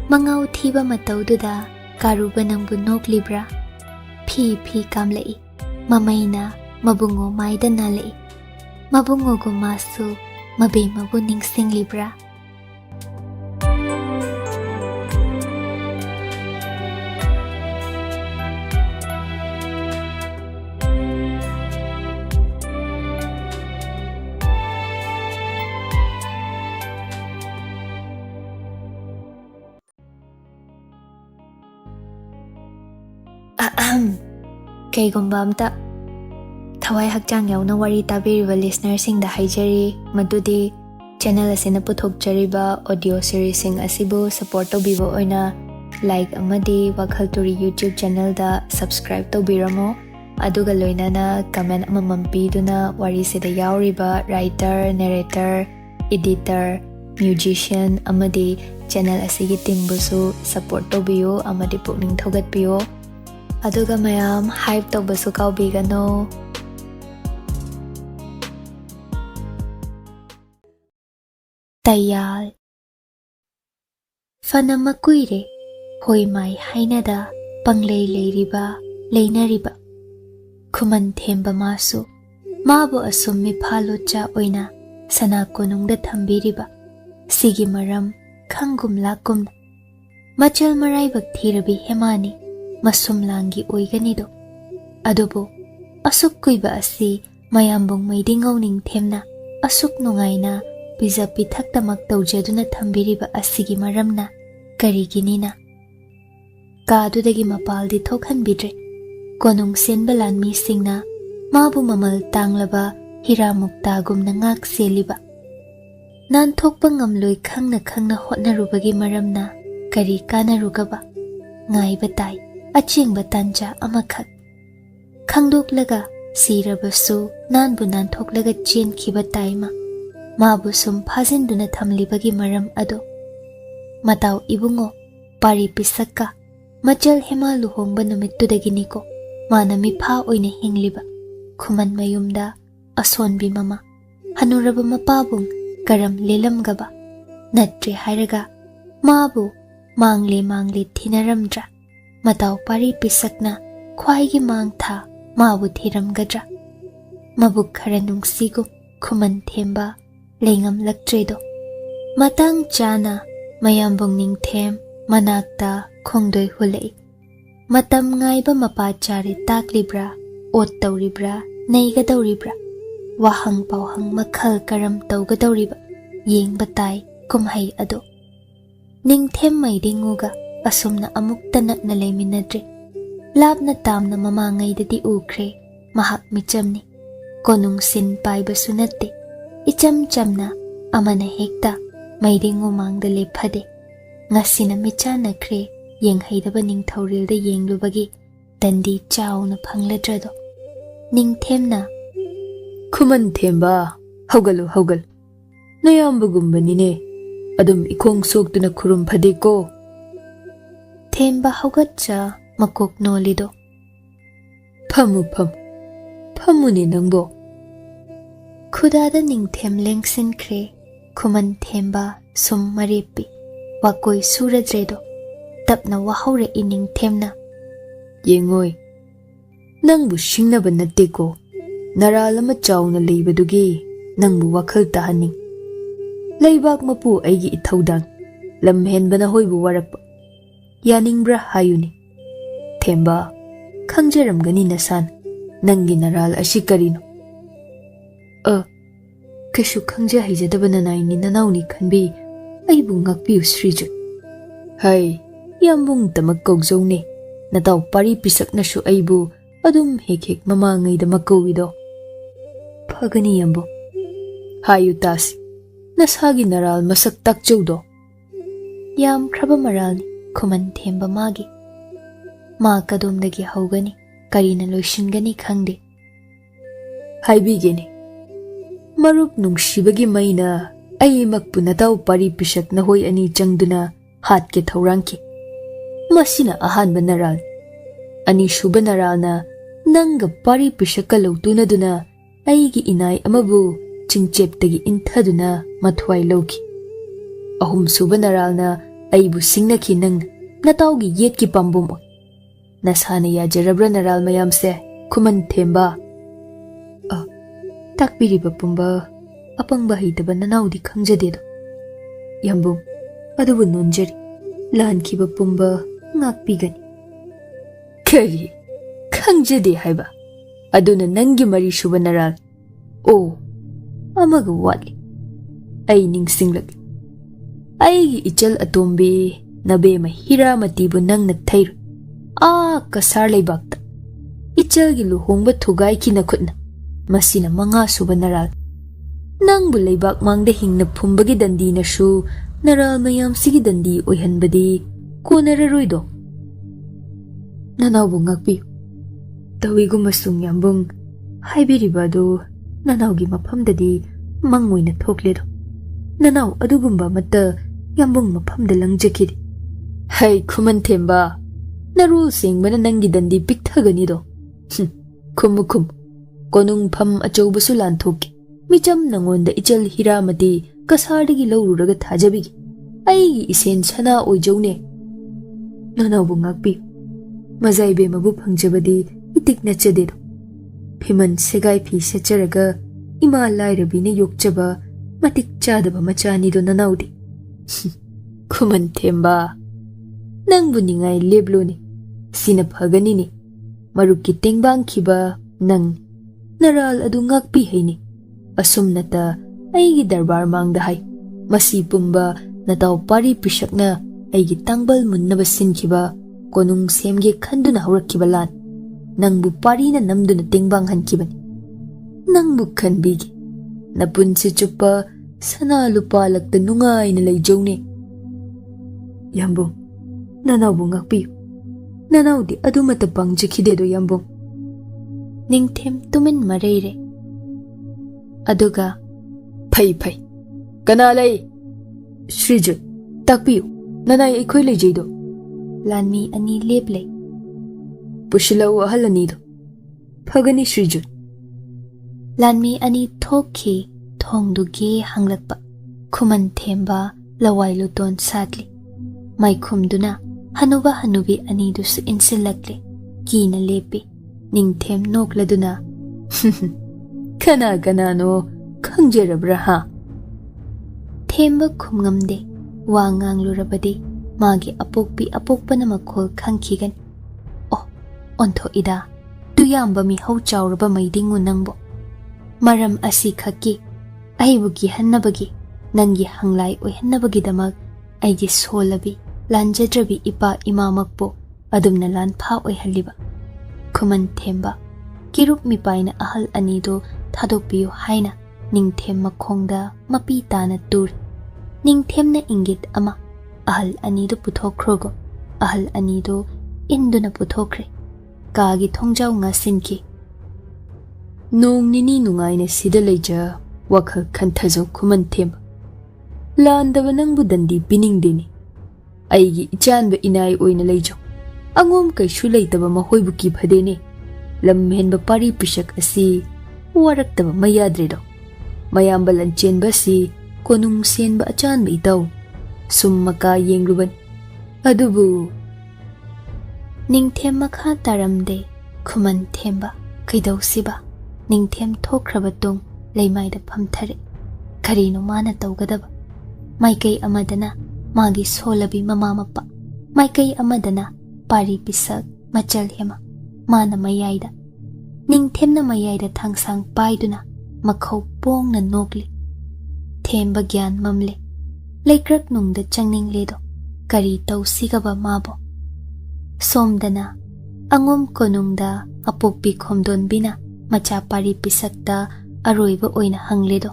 Mangau thiba mataududa karuba nangbu noklibra. Phi kamlai. Mamayna mabungo maida nalai. Mabungo gumasu mabe mabu ningsing libra. Kaygumba amta thawai hakchang yauna wari tabiriba listenersingda haijari madudi channel asina puthokjariba audio series sing asibu support tobiba oina like amadi WakhaL Turi YouTube channel da subscribe tobiramo aduga loinana comment amamam piduna wari sida yauriba writer narrator editor musician amadi channel asigi team busu support tobiyo amadi pukning thogatpiyo aduga mayam hype tobasu kaubigano. Tayal Fana makuire hoi mai hainada panglei leiriba leinariba Khuman themba masu mabu asum mifalo cha oina sana konungda thambiriba sigi maram khangum lakum machal marai bak thirabi hemani masum langi oiganido adubo asuk kuiba asi mayambong maidingau ningthemna asuk nungaina pizza pithak tamak tawjaduna thambiriba asigi maramna kariginina kadudagi mapaldi thokhanbidre konung senbalan mi singna mabu mamal tanglaba hira mukta gumna ngak seliba नानथोकपा ngamloi khangna khangna hotnarubagi maramna kari kanarugaba ngaiba tai achengba tanja amakhak khangdoklaga sirabasu nanbu nanthokhlaga chenkhiba taima mabu sum phajinduna thamlibagi maram ado mataw ibungo pari pisakka machal hema luhongba numittudaginiko mana mipha oina hingliba Khuman mayumda asonbi mama hanuraba mapabung karam lelamgaba natri hairaga mabu mangle thinaramdra mataw pari pisakna khwaigi mangtha mabu thiramgadra mabuk khara nungsigu Khuman themba lengam laktredo matang chana mayambong ningthem manakta khongdoi hulei matam ngaiba mapa chari taklibra ot tauribra neiga tauribra wahang pauhang makhal karam tauga tauriba yengba tai kumhai ado ningthem maidinguga asumna amukta nakna leiminadre labna tamna mamangai dadi ukre mahak michamni konung sin paiba sunatte icham chamna amana hekta maidingu mangda lephade ngasina michana kre yenghaidaba ningthaurilda yenglubagi dandi chauna phangladrado ningthemna Khuman themba haugal nayambagumbanine adum ikong soktuna khurum phadeko themba haugatcha makok nolido phamuni nangbo khudada ningthem lengsin kre Khuman themba sum maripi wakoi suradredo tapna wahaure ining themna yengoi nangbu shingnaba natteko naralama chawna leibadugi nangbu wakhal tahaning leibak mapu aigi ithaudang lamhenbana hoibu warakpa yaningbra hayuni themba khangjaramgani nasan nangi naral ashi karino kashu khangja haijadabana naini nanauni khanbi aibu ngakpiu sriju hai yambung tamak kogzone nataw pari pisaknasu aibu adum hek mamangai da makowido phagani yambo hayu tasi nasagi naral masak takchawdo yam khraba maralni Khuman themba magi ma kadomdagi haugani karina loishingani khangde haibigene marup nungshibagi maina ai makpu nataw pari pisakna hoi ani changduna hatke thauranki masina ahanba naral ani shuba naralna nanga pari pisaka lautuna duna aigi inai amabu chingcheptagi inthaduna mathwai lauki ahum suba naralna aibu singnaki nang natawgi yetki pambum nasana yajarabra naral mayamse Khuman themba takpiriba pumba apangba hitaba nanaudi khangjadedo yambum adubu nonjari lankhiba pumba ngakpigani kari khangjade haiba aduna nangi mari shuba naral amaga watli ai ningsinglag aigi ichal atombe nabema hiramatibu nangna thairu kasar leibakta ichalgi luhongba thugai ki nakhutna masina manga suba naral nangbu leibak mangda hingna phumbagi dandi na shu naral mayam sigi dandi oihanbadi konararoido nanaw ngakpi tawigu masung yambung haibiribado nanawgi maphamdadi mangoina thokledo nanaw adugumba mata yambung maphamda langjakidi hai Khuman themba narul singbana nangi dandi pikthagani do khum konung pham achaubasu lanthoki micham nangonda ichal hiramati kasardagi lawruraga thajabigi aigi isen chana oijaune nanaw ngakpi mazaibe mabu phangjabadi itik nachadedo phiman segai phi secharaga ima lairabine yokchaba matik chadaba machani do nanawdi Khuman themba nangbu ningai lebloni sina phagani ni marukki tengbang khiba nang naral adu ngakpi haini asumnata aigi darbar mangda hai masi pumba nataw pari pisakna aigi tangbal munnaba sinkhiba konung semge khanduna haurakhiba lan nangbu parina namduna tengbang hankibani nangbu khanbigi napunsi chupa sana lupa lakta nungai na layjawne. Yambong, nanaw mo ngakpiyo. Nanaw di adumata pang jakidedo yambong. Ningthem tumin marayre. Aduga, Pay. Kanalay! Srijut, takpiyo. Nanay ako'y layjaydo. lanmi ani leplay. Pushilaw ahalanido. Pagani Srijut. Lanmi ani thokhi thongduge hanglakpa. Khuman themba lawai luton sadli. Maikhumduna hanuba hanubi ani dusu insilakle. Kina lepi. Ningthem nokladuna. Kana no khangjarabra ha. Themba khumngamde. Wa nganglurabadi magi apokpana makhol khangkhigan. Oh, ontho ida. Tuyamba mi hau chawraba maidingu nangbo. Maram asi khaki. Aibugi hannabagi. Nangi hanglai oihannabagi damag. Aigi solabi. Lanjadrabi ipa imamakpo. Adumna lan pha oihaliba. Khuman themba. Kirup mipaina ahal anido thadokpiyo haina. Ningthem makhongda mapi tana tur. Ningthemna ingit ama. Ahal anido puthokrogo. Ahal anido induna puthokre. Kagi thongjaw nga sinki. Nong nini nungaina sida layja wakhal kanthajaw Khuman themba. Landaba nangbu dandi biningdini. Aigi ichanba inay oina layjaw. Angom kaishu laytaba mahoybu kifadene. Lamhenba pari pisak asi waraktaba mayadredo. Mayamba Lanchenba si konung senba achanba itaw. Summaka yengluban. Adubu. Ningthem makha taramde. Khuman themba. Kaidaw siba. Ningthem thokrabatung laymayda phamthare. Karino mana tawgadaba. Maikay amadana magi solabi mamamapa. Maikay amadana pari pisak machal hema. Mana mayayda. Ningthemna mayayda thangsang paiduna makhaw pong na nokli. Themba gyan mamle. Laikrak nungda changning ledo. Kari tawsigaba mabo. Somdana angom konungda apokpi khomdon bina macha pari pisakta aroiba oina hangledo.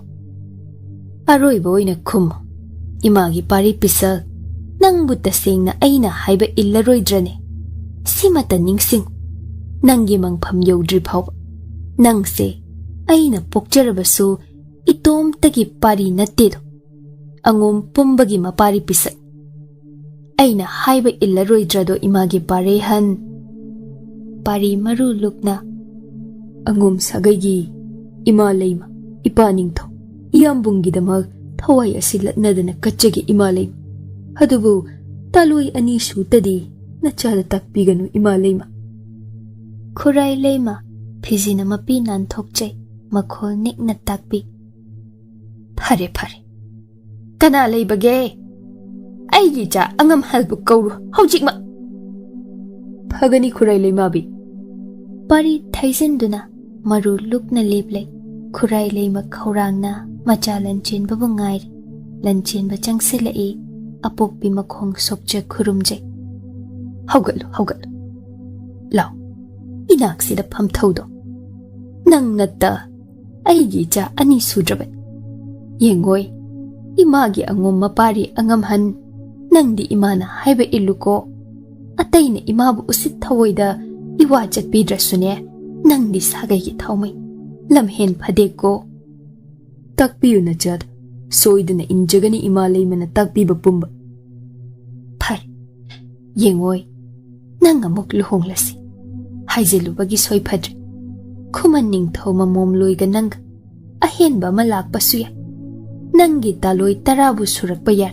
Aroiba oina khumo. Imagi pari pisak. Nangbu tasengna aina haiba illaroidrane. Simata ningsing. Nangi mangpham yodri phawba. Nangse aina pokjarabasu itom tagi pari nattedo. Angom pumbagi mapari pisak. Aina haiba illaroidrado imagi parehan. Pari maru lukna. Angom sagaygi ima layma ipa ningtho. Iyambungidamag thawai asilatnadana kachagi ima layma. Hadubu taloi ani sutadi nachala takpiganu ima layma. Khurai layma phizina mapi nan thokjay. Makhol nikna takpi. Phare. Kana laybage? Aigi cha angam halbu kawru haujikma. Phagani khurai laymabi. Pari thaisinduna maru lukna leplay. Khurai layma khawrangna macha Lanchenba bungairi. Lanchenba changsilai apokpi makhong sokja khurumjay. Haugalu. Law. Inaksida phamthawdo. Nang natta aigi cha ani sudraban. Yengoi. Imagi angom mapari angamhan. Nangdi imana haiba illuko. Atayna imabu usit thawoida iwa chatpidrasune. Nangdi sagaygi thawmay. Lamhen phadeko. Takpiyu na chad. Soidana injagani ima laymana takpiba pumba. Phar. Yengoi. Nang amuk luhonglasi. Haizilubagi soy phadri. Khuman ningthaw mamom loiga nang. Ahenba malakpa suya. Nangi taloi tarabu surakpa yar.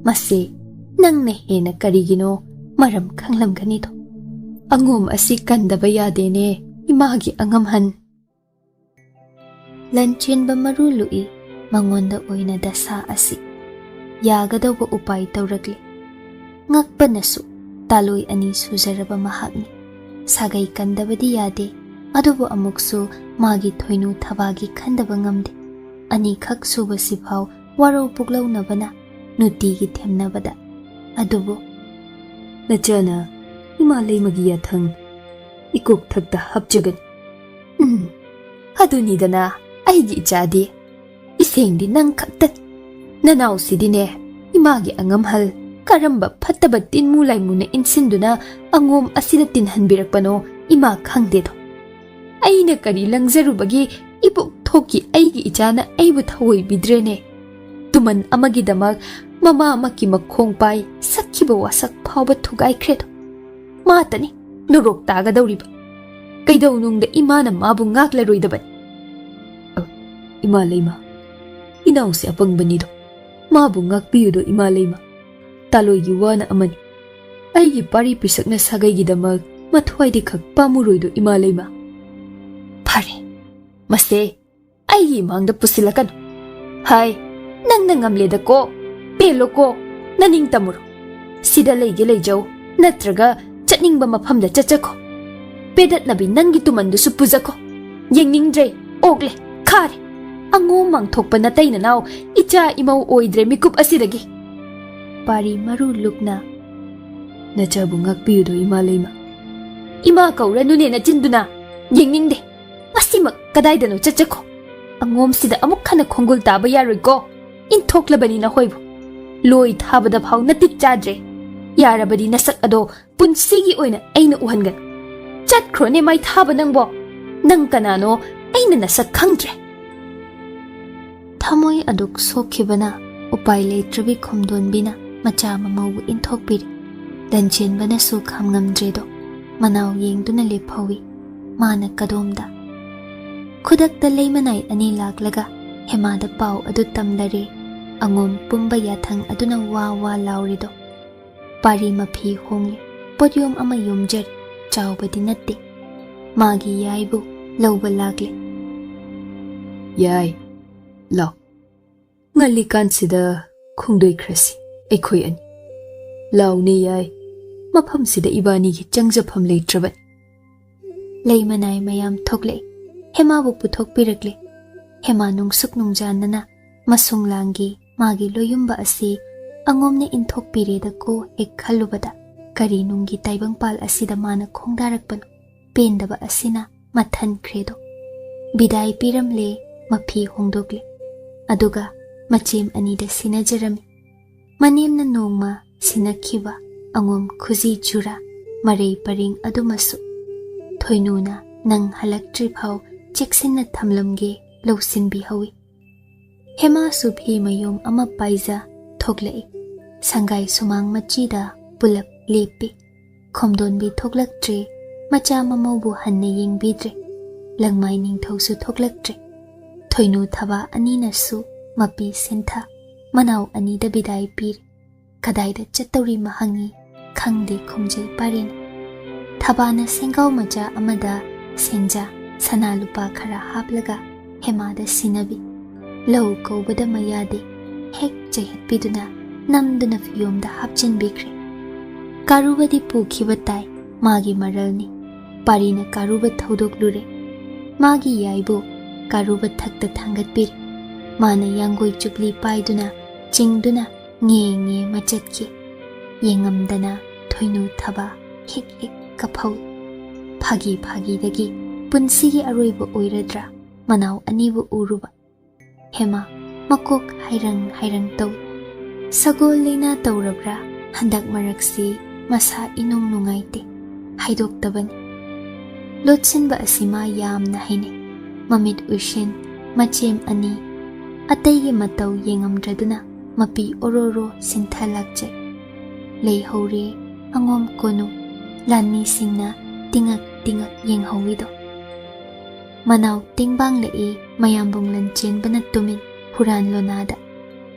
Mase nang na hena karigino maram khanglamganito. Angom asi kandaba yadene imagi angamhan. Lanchenba marului mangonda oina dasa asi. Yagadawba upay tawrakli. Ngakpanasu taloi ani sujaraba mahakni. Sagay kandabadi yade. Adubo amuksu magi thoinu thabagi khandaba ngamde. Ani khak suba sipaw waro puklaw nabana nutigi themnabada. Adubo Nachana imalay magiyathang ikok thakta hapjagan. Adunidana aigi ichadi. Isengdi nang khakta Nanaw sidine, imagi angam hal, karamba fataba tinmu laimuna insinduna angom asida tinhanbirakpano ima khangdedo. Aina kari langzarubagi ibuk thoki aigi ichana aibu thawoi bidrene. Tuman amagi damak mama amaki makhong pai sakhiba wasak phawba thugai khredo. Matani nurok taga dauriba. Kaidau nungda imana mabu ngaklaroi Ima leima. Inaw si apang banido. Mabu ngakpiyudo ima leima. Taloy giwana amani. Aigi pari pisak na sagay gidamag mathuay di kag pamuroydo ima leima. Pare, maste, aigi imangda pusilakan. Hay, nang nangamleda ko, pelo ko, naningtamuro. Sida laygi layjaw, natraga chatningba maphamda chachako. Pedat nabi nangi tumandu supuza ko. Yengningdre, ogle, kare. Angom mang thokpa na tay na naw, icha imaw oidre mikup asidagi. Pari maru lukna. Nachabu ngakpiyudo ima leima. Ima kaura nune na chinduna. Yengningde. Masimak kadaydano chachako. Angom sida amuk kana khongul taba yaroy ko. Inthoklabani na hoybo. Loy thabada phaw natik chadre. Yarabadi nasak ado punsigi oina aina uhangan. Chatkrone may thaba nangbo. Nang kanano aina nasak khangdre. Thamoy aduk sokhibana upai leitrabi khomdonbina macha mamawu inthokpiri. Lanchenba na su khamngamdredo. Manaw yengduna lephawi. Mana kadomda. Khudakta leimanay ani laklaga. Hemada pau adu tamlare. Angom pumba yathang aduna wa laurido. Pari maphi hongli. Podyum ama yumjari. Chawbadi natte. Magi yaibu lawba lagle. Yai. Law. Ngalikan sida khungdoi krasi. Ekhoy ani. Law ne yai. Mapham sida ibani ki changjapam leitraban. Leimanay mayam thokle. Hema bu puthok pirakle. Hema nungsuk nungjanana masunglangi magi loyumba asi angomne inthok pireda ko ek khalubada kari nungi taibangpal asida mana khongdarakpan pendaba asina mathan khredo. Bidai piramle maphi hongdokle. Aduga machem anida sinajarami. Manemna nongma sinakhiba angom khuzi jura marei paring adumasu. Thoinuna nang halaktri phau cheksinna thamlamge lawsin bihawi. Hema subhi mayom ama paiza thoklei. Sangai sumang machida pulap lepi. Khomdon bi thoklaktre macha mamawbu hanne yengbidre. Langmai ningthausu thoklaktre. Thoinu thaba anina su mapi sintha manaw anida bidai pir. Kadaida chatawri mahangi khangde khomjai parin. Thabana sengaw macha amada senja sana lupa khara haplaga hemada sinabi. Law kaubada mayade hek jahat biduna namduna fiyomda hapchin bikre. Karubadi pukhiba tai magi maralni. Parina karuba thodok lure. Magi yaibo karuba thakta thangat pir. Mana yangoi chukli paiduna chingduna nge machatki. Yengamdana thoinu thaba hek kaphaw. Phagi dagi punsigi aroiba oiradra manaw anibu uruba. Hema makok hairang taw. Sagol leina tawrabra handak maraksi masa inong nungaite. Haidok taban. Lanchenba asima yamna haine. Mamit ushin machem ani. Ataygi mataw yengamdraduna mapi ororo sinthalakjay. Leihore angom kono lanmi singna tingak yenghawido. Manaw tingbang lai mayambong Lanchenba na tumin huran lonada.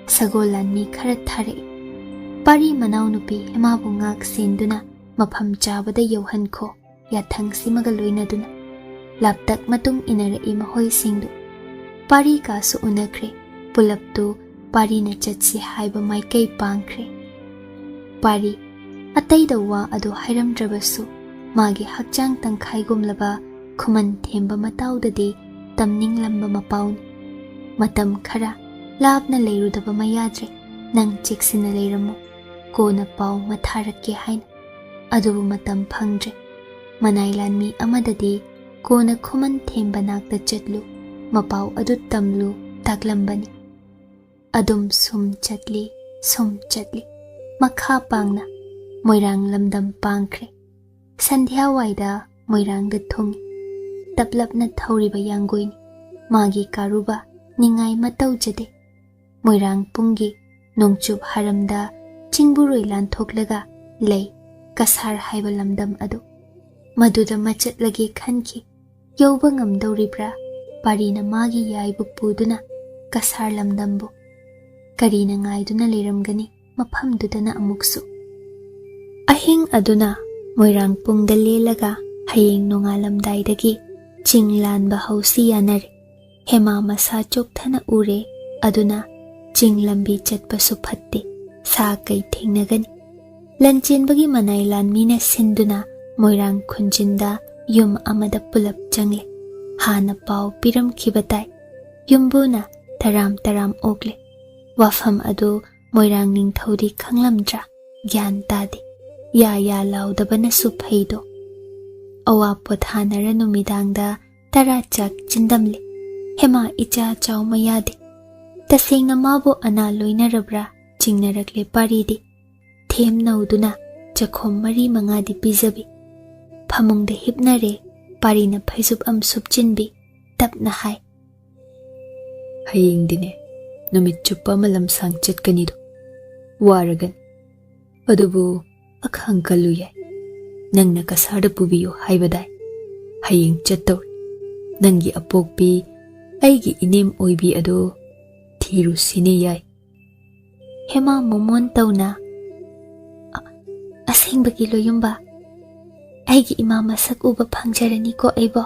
Sagolan ni karat thare. Pari manaw nupi hemabungak sinduna mapham chabada yauhan ko yathang simagaloy na duna. Laptak matung inarai mahoy singdo. Pari ka su unakre pulap to pari na chatsi haiba may kay pangkre. Pari atay dawa ado hiram drabasu magi hakjang tangkhay gumlaba Khuman themba mataw dadi tamning lamba mapawn. Matam khara labna leirudaba mayadre nang cheksina leiramo. Ko na paw matharakke hain. Adubu matam phangdre. Manailan mi amadadi ko na Khuman themba nakta chatlu. Mapaw adut tamlu taglambani. adum sum chatli makha pangna moirang lamdam pangkhre sandhya waida moirang da thung taplapna thauriba yangoini magi karuba ningai matau jade moirang pungi nongchup haramda chingburoi lan thoklaga lei kasar haiba lamdam adu maduda machatlagi khanki yauba ngamdauribra parina magi yaibu puduna kasar lamdambu karina ngaiduna leiramgani mafamdudana amuksu ahing aduna moirang pungda lelaga hayeng nongalamdaidagi chinglanba hausi yanare hema masa chokthana ure aduna chinglambi chatpasu phatte sa kai thengnagani Lanchenbagi manai lanmina sinduna moirang khunjinda yum amada pulap changle hana pau piram khibatai yumbuna taram okle wafam adu moirang ningthodi khanglamdra gyan tadi ya laudabana su phaido awa pothanara numidangda tara chak chindamle hema icha chauma yade tasengna mabo ana loinarabra chingnarakle paridi them nauduna chakhom mari mangadi pijabi phamungda hipnare parina phaisup am supchinbi tapna hai hayeng dine numit chuppa malam sang chatkani do waragan adubu akhang kalu yai nangna kasada pubiyo haibadai hayeng chatto nangi apokpi aigi inem oibi ado thiru sine yai hema momon tauna asengba loyumba aigi ima masak uba phangjarani ko aibo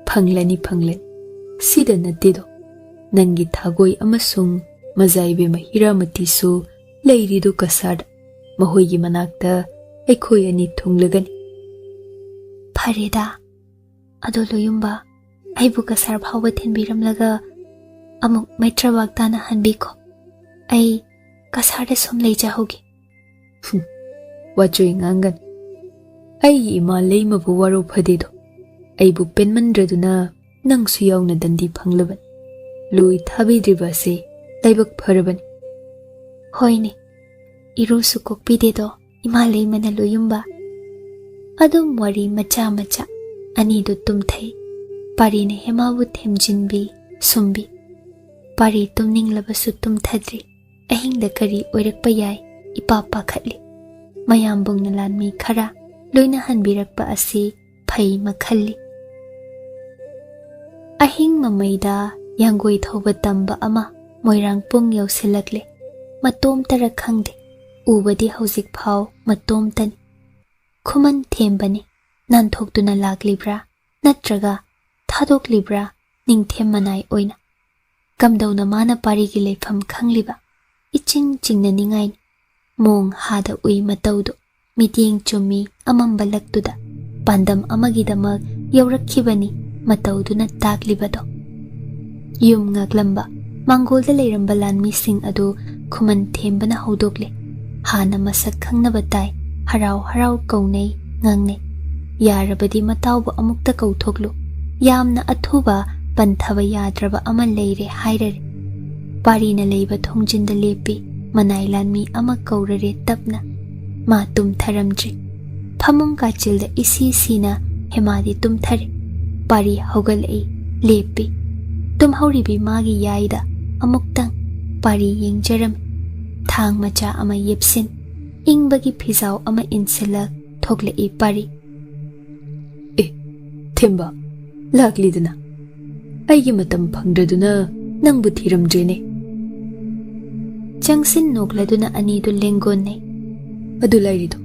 phanglan sida natido nangi thagoi amasung mazaibe mahiramati su leiridu kasad mahoigi manakta ekhoi ani thunglagani phareda ado loyumba aibu kasar phawba thenbiramlaga amuk maitrabagtana hanbiko ai kasarde som leija hogi wachoi ngangan ai ima leimabu waro phadido aibu penmandraduna nangsu yauna dandi phanglaban lui thabidriba se laibak pharabani hoine irusu kokpidedo ima leimana loyumba adum wari macha anidu tumthai parine hemabu themjinbi sumbi pari tumninglabasu tumthadri ahingda kari oirakpa yai ipa pakhatli mayambungna lanmi khara loina hanbirakpa asi phai makhalli ahing mamaida yangoi thoba tamba ama moirang pung yausilakle matom tara khangde ubadi hauzik phau matom tani khuman thembani nanthokduna laklibra natraga thadoklibra ningthem manai oina kamdauna mana parigi leifam khangliba ichingna ningai mong hada ui mataudu miting chumi amamba laktuda pandam amagidamak yawrakhibani matauduna taklibado yum ngaklamba mangolda leiramba lanmi sing adu khuman thembana hodokle hana masak khangnaba tai harau kaunai ngangnei yarabadi matauba amukta kauthoklu yamna athuba panthaba yadraba ama leire hairare parina leiba thongjinda lepi manai lanmi ama kaurare tapna ma tumtharamdri phamung kachilda isi sina hemadi tumthare pari hogalei lepi tumhauribi magi yaida amuktang pari yengjaram thang macha ama yepsin ingbagi phizau ama insilak thoklei pari themba lakliduna aigi matam phangdraduna nangbu thiramdrene changsin nokladuna anidu lengonne adu lairido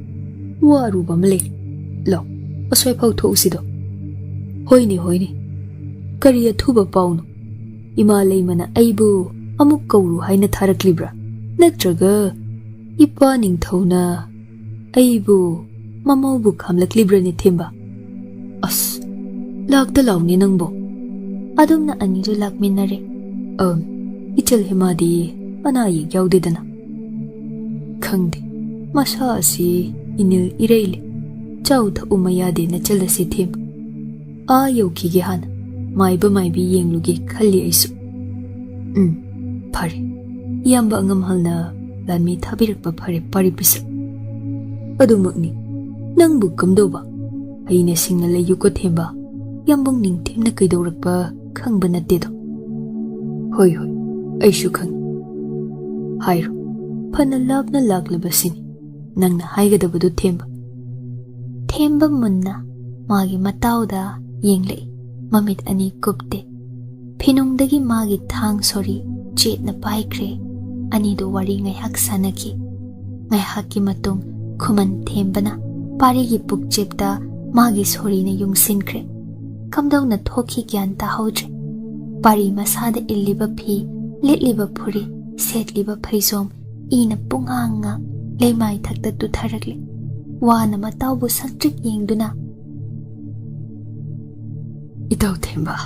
waruba male lo asoi phau thousido hoine kari athuba pauno ima leimana aibu amuk kauru haina tharaklibra natraga ipa ningthauna aibu mamaubu khamlaklibra ni themba as lakta launi nangbo adumna anidu lakminare ichal hemadi anayi yaudedana khangde masa asi inil ireile chawtha umayade na chalasi them a yauki ge hana maiba maibi yengluge khalli aisu Pari, Yamba Ngamhalna, Lanmi Tabirak Pari Pari Pisa. Adumagni, Nang Bukam Doba, Aina Single Yukotemba, Yambong Ningtem na Kaidorakpa, Kang Banatido. Hoy, ay Shukang. Hayro, Panalab na Laglabasin, Nang na Haigadabado Temba. Temba Munna, Magi Matauda, Yinglay, Mamit Ani Gupte. Pinungdagi Magi Tang Sori, Jet na Paikre, Anido Wari ngay Haksanaki. Ngay Haki Matung, Khuman Temba na, Parigi Pukjepta, Magi Sori na yung sinkre. Kamdaw na Thoki Gyan Tahodre. Pari Masada Illiba Pi, Litliba Puri, Setliba Paizom, Ina Punghanga, Laymay Takta Tutaragle. Wana Mataubo Santrik Yingduna. Itaw Temba,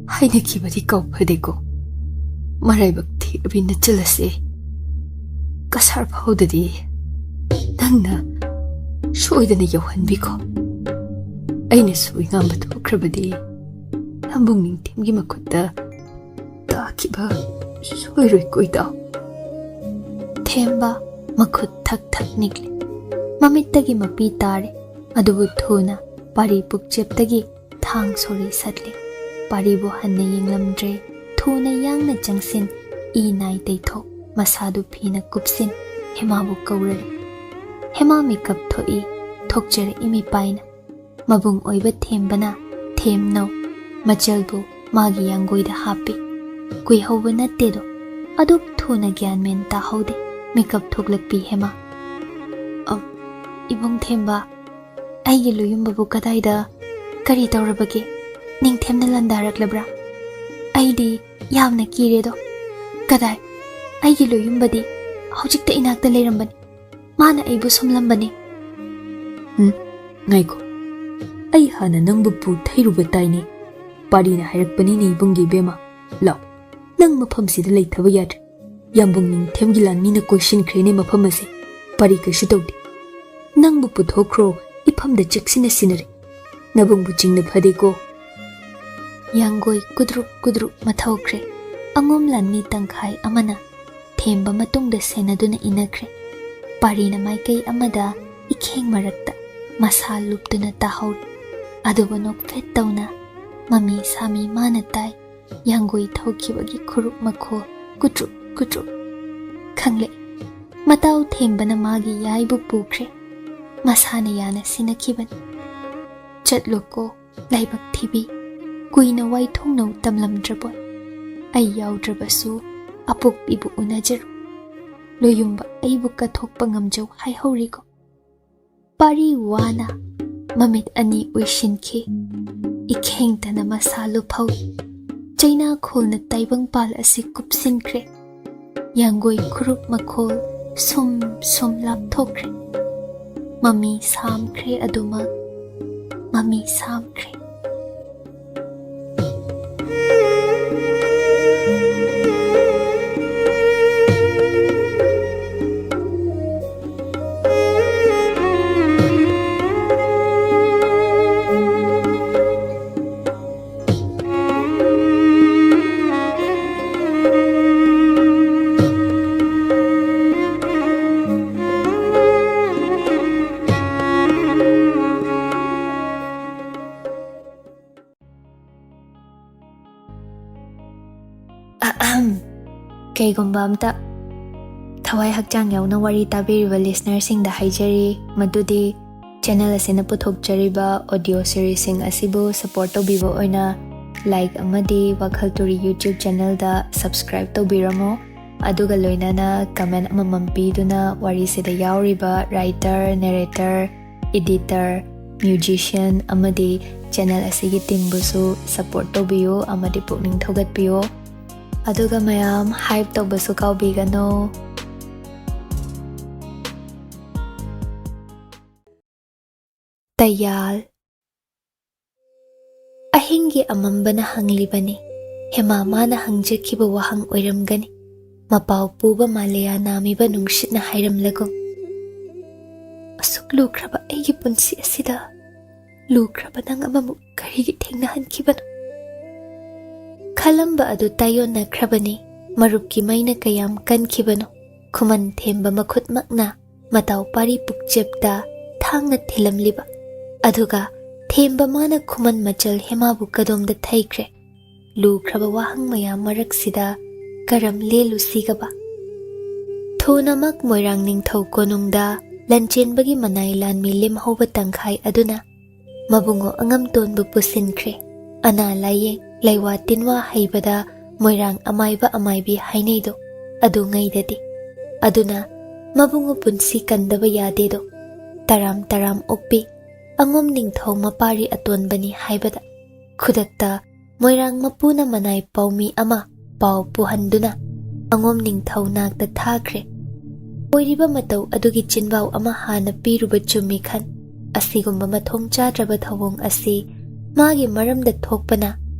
Haina Kibadi Kaupadeko. Maraybak Tirabin na Chilase. Kasar Paudadi. Nangna, Shoyda na Yohan Biko. Aina Suing Ambato Krabadi. Hambung Ningthemgi Makuta. Takiba, Shoyroy ko itaw. Temba, Makut Tak Tak Nigli. Mamittagi Mapitare, Adubu Thuna, Pari Pukjeptagi, Thang Sori Satli. Paribu Hanna Yinglamdre, Thuna Yang na Jangsin, Inay Daytho, Masadu Pina Kupsin, Hemabu Kaurari. Hema Mikap Thoi, Thokjare Imi Paina. Mabung Oiba Thembana, Them no, Majalbu, Magi Yangoida Happy. Kui Hova Natedo, Aduk Thuna Gyan Men Tahode, Mikap Thoglakpi Hema. Ibong Themba, Aigi Luyumbabu Kadaida, Kari Taurabagi, Ningthem na Landaraklabra. Aidi, Yamna Kiredo. Kadai, Aigi Luyumbadi, Hojikta Inakta Lerambani. Mana Aibu Sumlambani. Ngaiko. Ay hana nang bupu Thairubatay ni. Pari na Harakpani ni Ibungi Bema. Law, nang mapamsida lay Tawayad. Yambong Ningthemgi Lanmi na question krene mapamasi. Pari ka shutawdi. Nang bupu Thokro, Ipam da Jacksina Sinari. Nabung Buching na Padeko. Yangoy Kudrup Mathaukre. Angom Lanmi Tangkai Amana. Themba Matung da Senaduna Inakre. Pari na Maikay Amada, Ikheng Marakta. Masal Luptuna Tahod. Adubanok Fetaw na. Mami Sami Manatay. Yangoy Thawkibagi Kurup Makhol. Kudrup. Kangle. Mataw Themba na Magi Yaibu Pukre. Masana yana sinakiban. Chatloko, Laibak Tibi, Kuina Wai Thongno Tamlam Draboy. Ay Yaudrabasu, Apuk Bibu Unajar. Loyumba Aibu Kathok Pangamjaw Hai Horiko. Pari Wana, Mamit Ani Wishinki, Ikhengta na Masalo Pau. China Khol na Taibang Pal Asi Kupsinkre. Yangoy Kurup Makhol, Sum Lap Thokre. Mami Samkre Aduma, Mami Samkre. Kaygumba amta thawai hakchang yauna wari tabiriba listenersingda haijari madudi channel asina puthokjariba audio series sing asibu support tobiba oina like amadi WakhaL Turi YouTube channel da subscribe tobiramo aduga loinana comment amamam piduna wari sida yauriba writer narrator editor musician amadi channel asigi team busu support tobiyo amadi pukning thogatpiyo aduga mayam hype tawbasu kaubigano. Tayal Ahingi amambana hanglibani hemama na hangjakiba wahang oiramgani mapau puba malaya namiba nungshit na hairamlago asuk lukraba aigi punsi asida lukraba nang amamu karigi thengnahan kibano Kalamba adu tayo na krabani ꯃꯔꯨꯞꯀꯤ ꯃꯩꯅ ꯀꯌꯥꯝ ꯀꯟꯈꯤꯕꯅꯣ ꯈꯨꯃꯟ ꯊꯦꯝꯕ ꯃꯈꯨꯠꯃꯛꯅ ꯃꯇꯥꯎ ꯄꯥꯔꯤ ꯄꯨꯛꯆꯦꯞꯇ ꯊꯥꯡꯅ ꯊꯤꯜꯂꯝꯂꯤꯕ ꯑꯗꯨꯒ ꯊꯦꯝꯕ ꯃꯥꯅ ꯈꯨꯃꯟ ꯃꯆꯜ ꯍꯦꯃꯥꯕꯨ ꯀꯗꯣꯝꯗ ꯊꯩꯈ꯭ꯔꯦ ꯂꯨꯈ꯭ꯔꯕ ꯋꯥꯍꯪ ꯃꯌꯥꯝ ꯃꯔꯛꯁꯤꯗ ꯀꯔꯝ ꯂꯦꯜꯂꯨꯁꯤꯒꯕ ꯊꯨꯅꯃꯛ ꯃꯣꯏꯔꯥꯡ ꯅꯤꯡꯊꯧ ꯀꯣꯅꯨꯡꯗ ꯂꯟꯆꯦꯟꯕꯒꯤ ꯃꯅꯥꯏ ꯂꯥꯟꯃꯤ ꯂꯦꯝꯍꯧꯕ ꯇꯪꯈꯥꯏ ꯑꯗꯨꯅ ꯃꯕꯨꯡꯉꯣ ꯑꯉꯝꯇꯣꯟꯕꯨ ꯄꯨꯁꯤꯟꯈ꯭ꯔꯦ ꯑꯅꯥ ꯂꯥꯏꯌꯦꯡ ꯂꯩꯋꯥ ꯇꯤꯟꯋꯥ ꯍꯩꯕꯗ ꯃꯣꯏꯔꯥꯡ ꯑꯃꯥꯏꯕ ꯑꯃꯥꯏꯕꯤ ꯍꯥꯏꯅꯩꯗꯣ ꯑꯗꯨꯉꯩꯗꯗꯤ ꯑꯗꯨꯅ ꯃꯕꯨꯡꯉꯣ ꯄꯨꯟꯁꯤ ꯀꯟꯗꯕ ꯌꯥꯗꯦꯗꯣ ꯇꯔꯥꯝ ꯇꯔꯥꯝ ꯑꯣꯛꯄꯤ ꯑꯉꯣꯝ ꯅꯤꯡꯊꯧ ꯃꯄꯥꯔꯤ ꯑꯇꯣꯟꯕꯅꯤ ꯍꯥꯏꯕꯗ ꯈꯨꯗꯛꯇ ꯃꯣꯏꯔꯥꯡ ꯃꯄꯨꯅ ꯃꯅꯥꯏ ꯄꯥꯎꯃꯤ ꯑꯃ ꯄꯥꯎ ꯄꯨꯍꯟꯗꯨꯅ ꯑꯉꯣꯝ ꯅꯤꯡꯊꯧ ꯅꯥꯛꯇ ꯊꯥꯈ꯭ꯔꯦ ꯑꯣꯏꯔꯤꯕ ꯃꯇꯧ ꯑꯗꯨꯒꯤ ꯆꯤꯟꯕꯥꯎ ꯑꯃ ꯍꯥꯟꯅ ꯄꯤꯔꯨꯕ ꯆꯨꯝꯃꯤ ꯈꯟ ꯑꯁꯤꯒꯨꯝꯕ ꯃꯊꯣꯡ ꯆꯥꯗ꯭ꯔꯕ ꯊꯧꯑꯣꯡ ꯑꯁꯤ ꯃꯥꯒꯤ ꯃꯔꯝꯗ ꯊꯣꯛꯄꯅ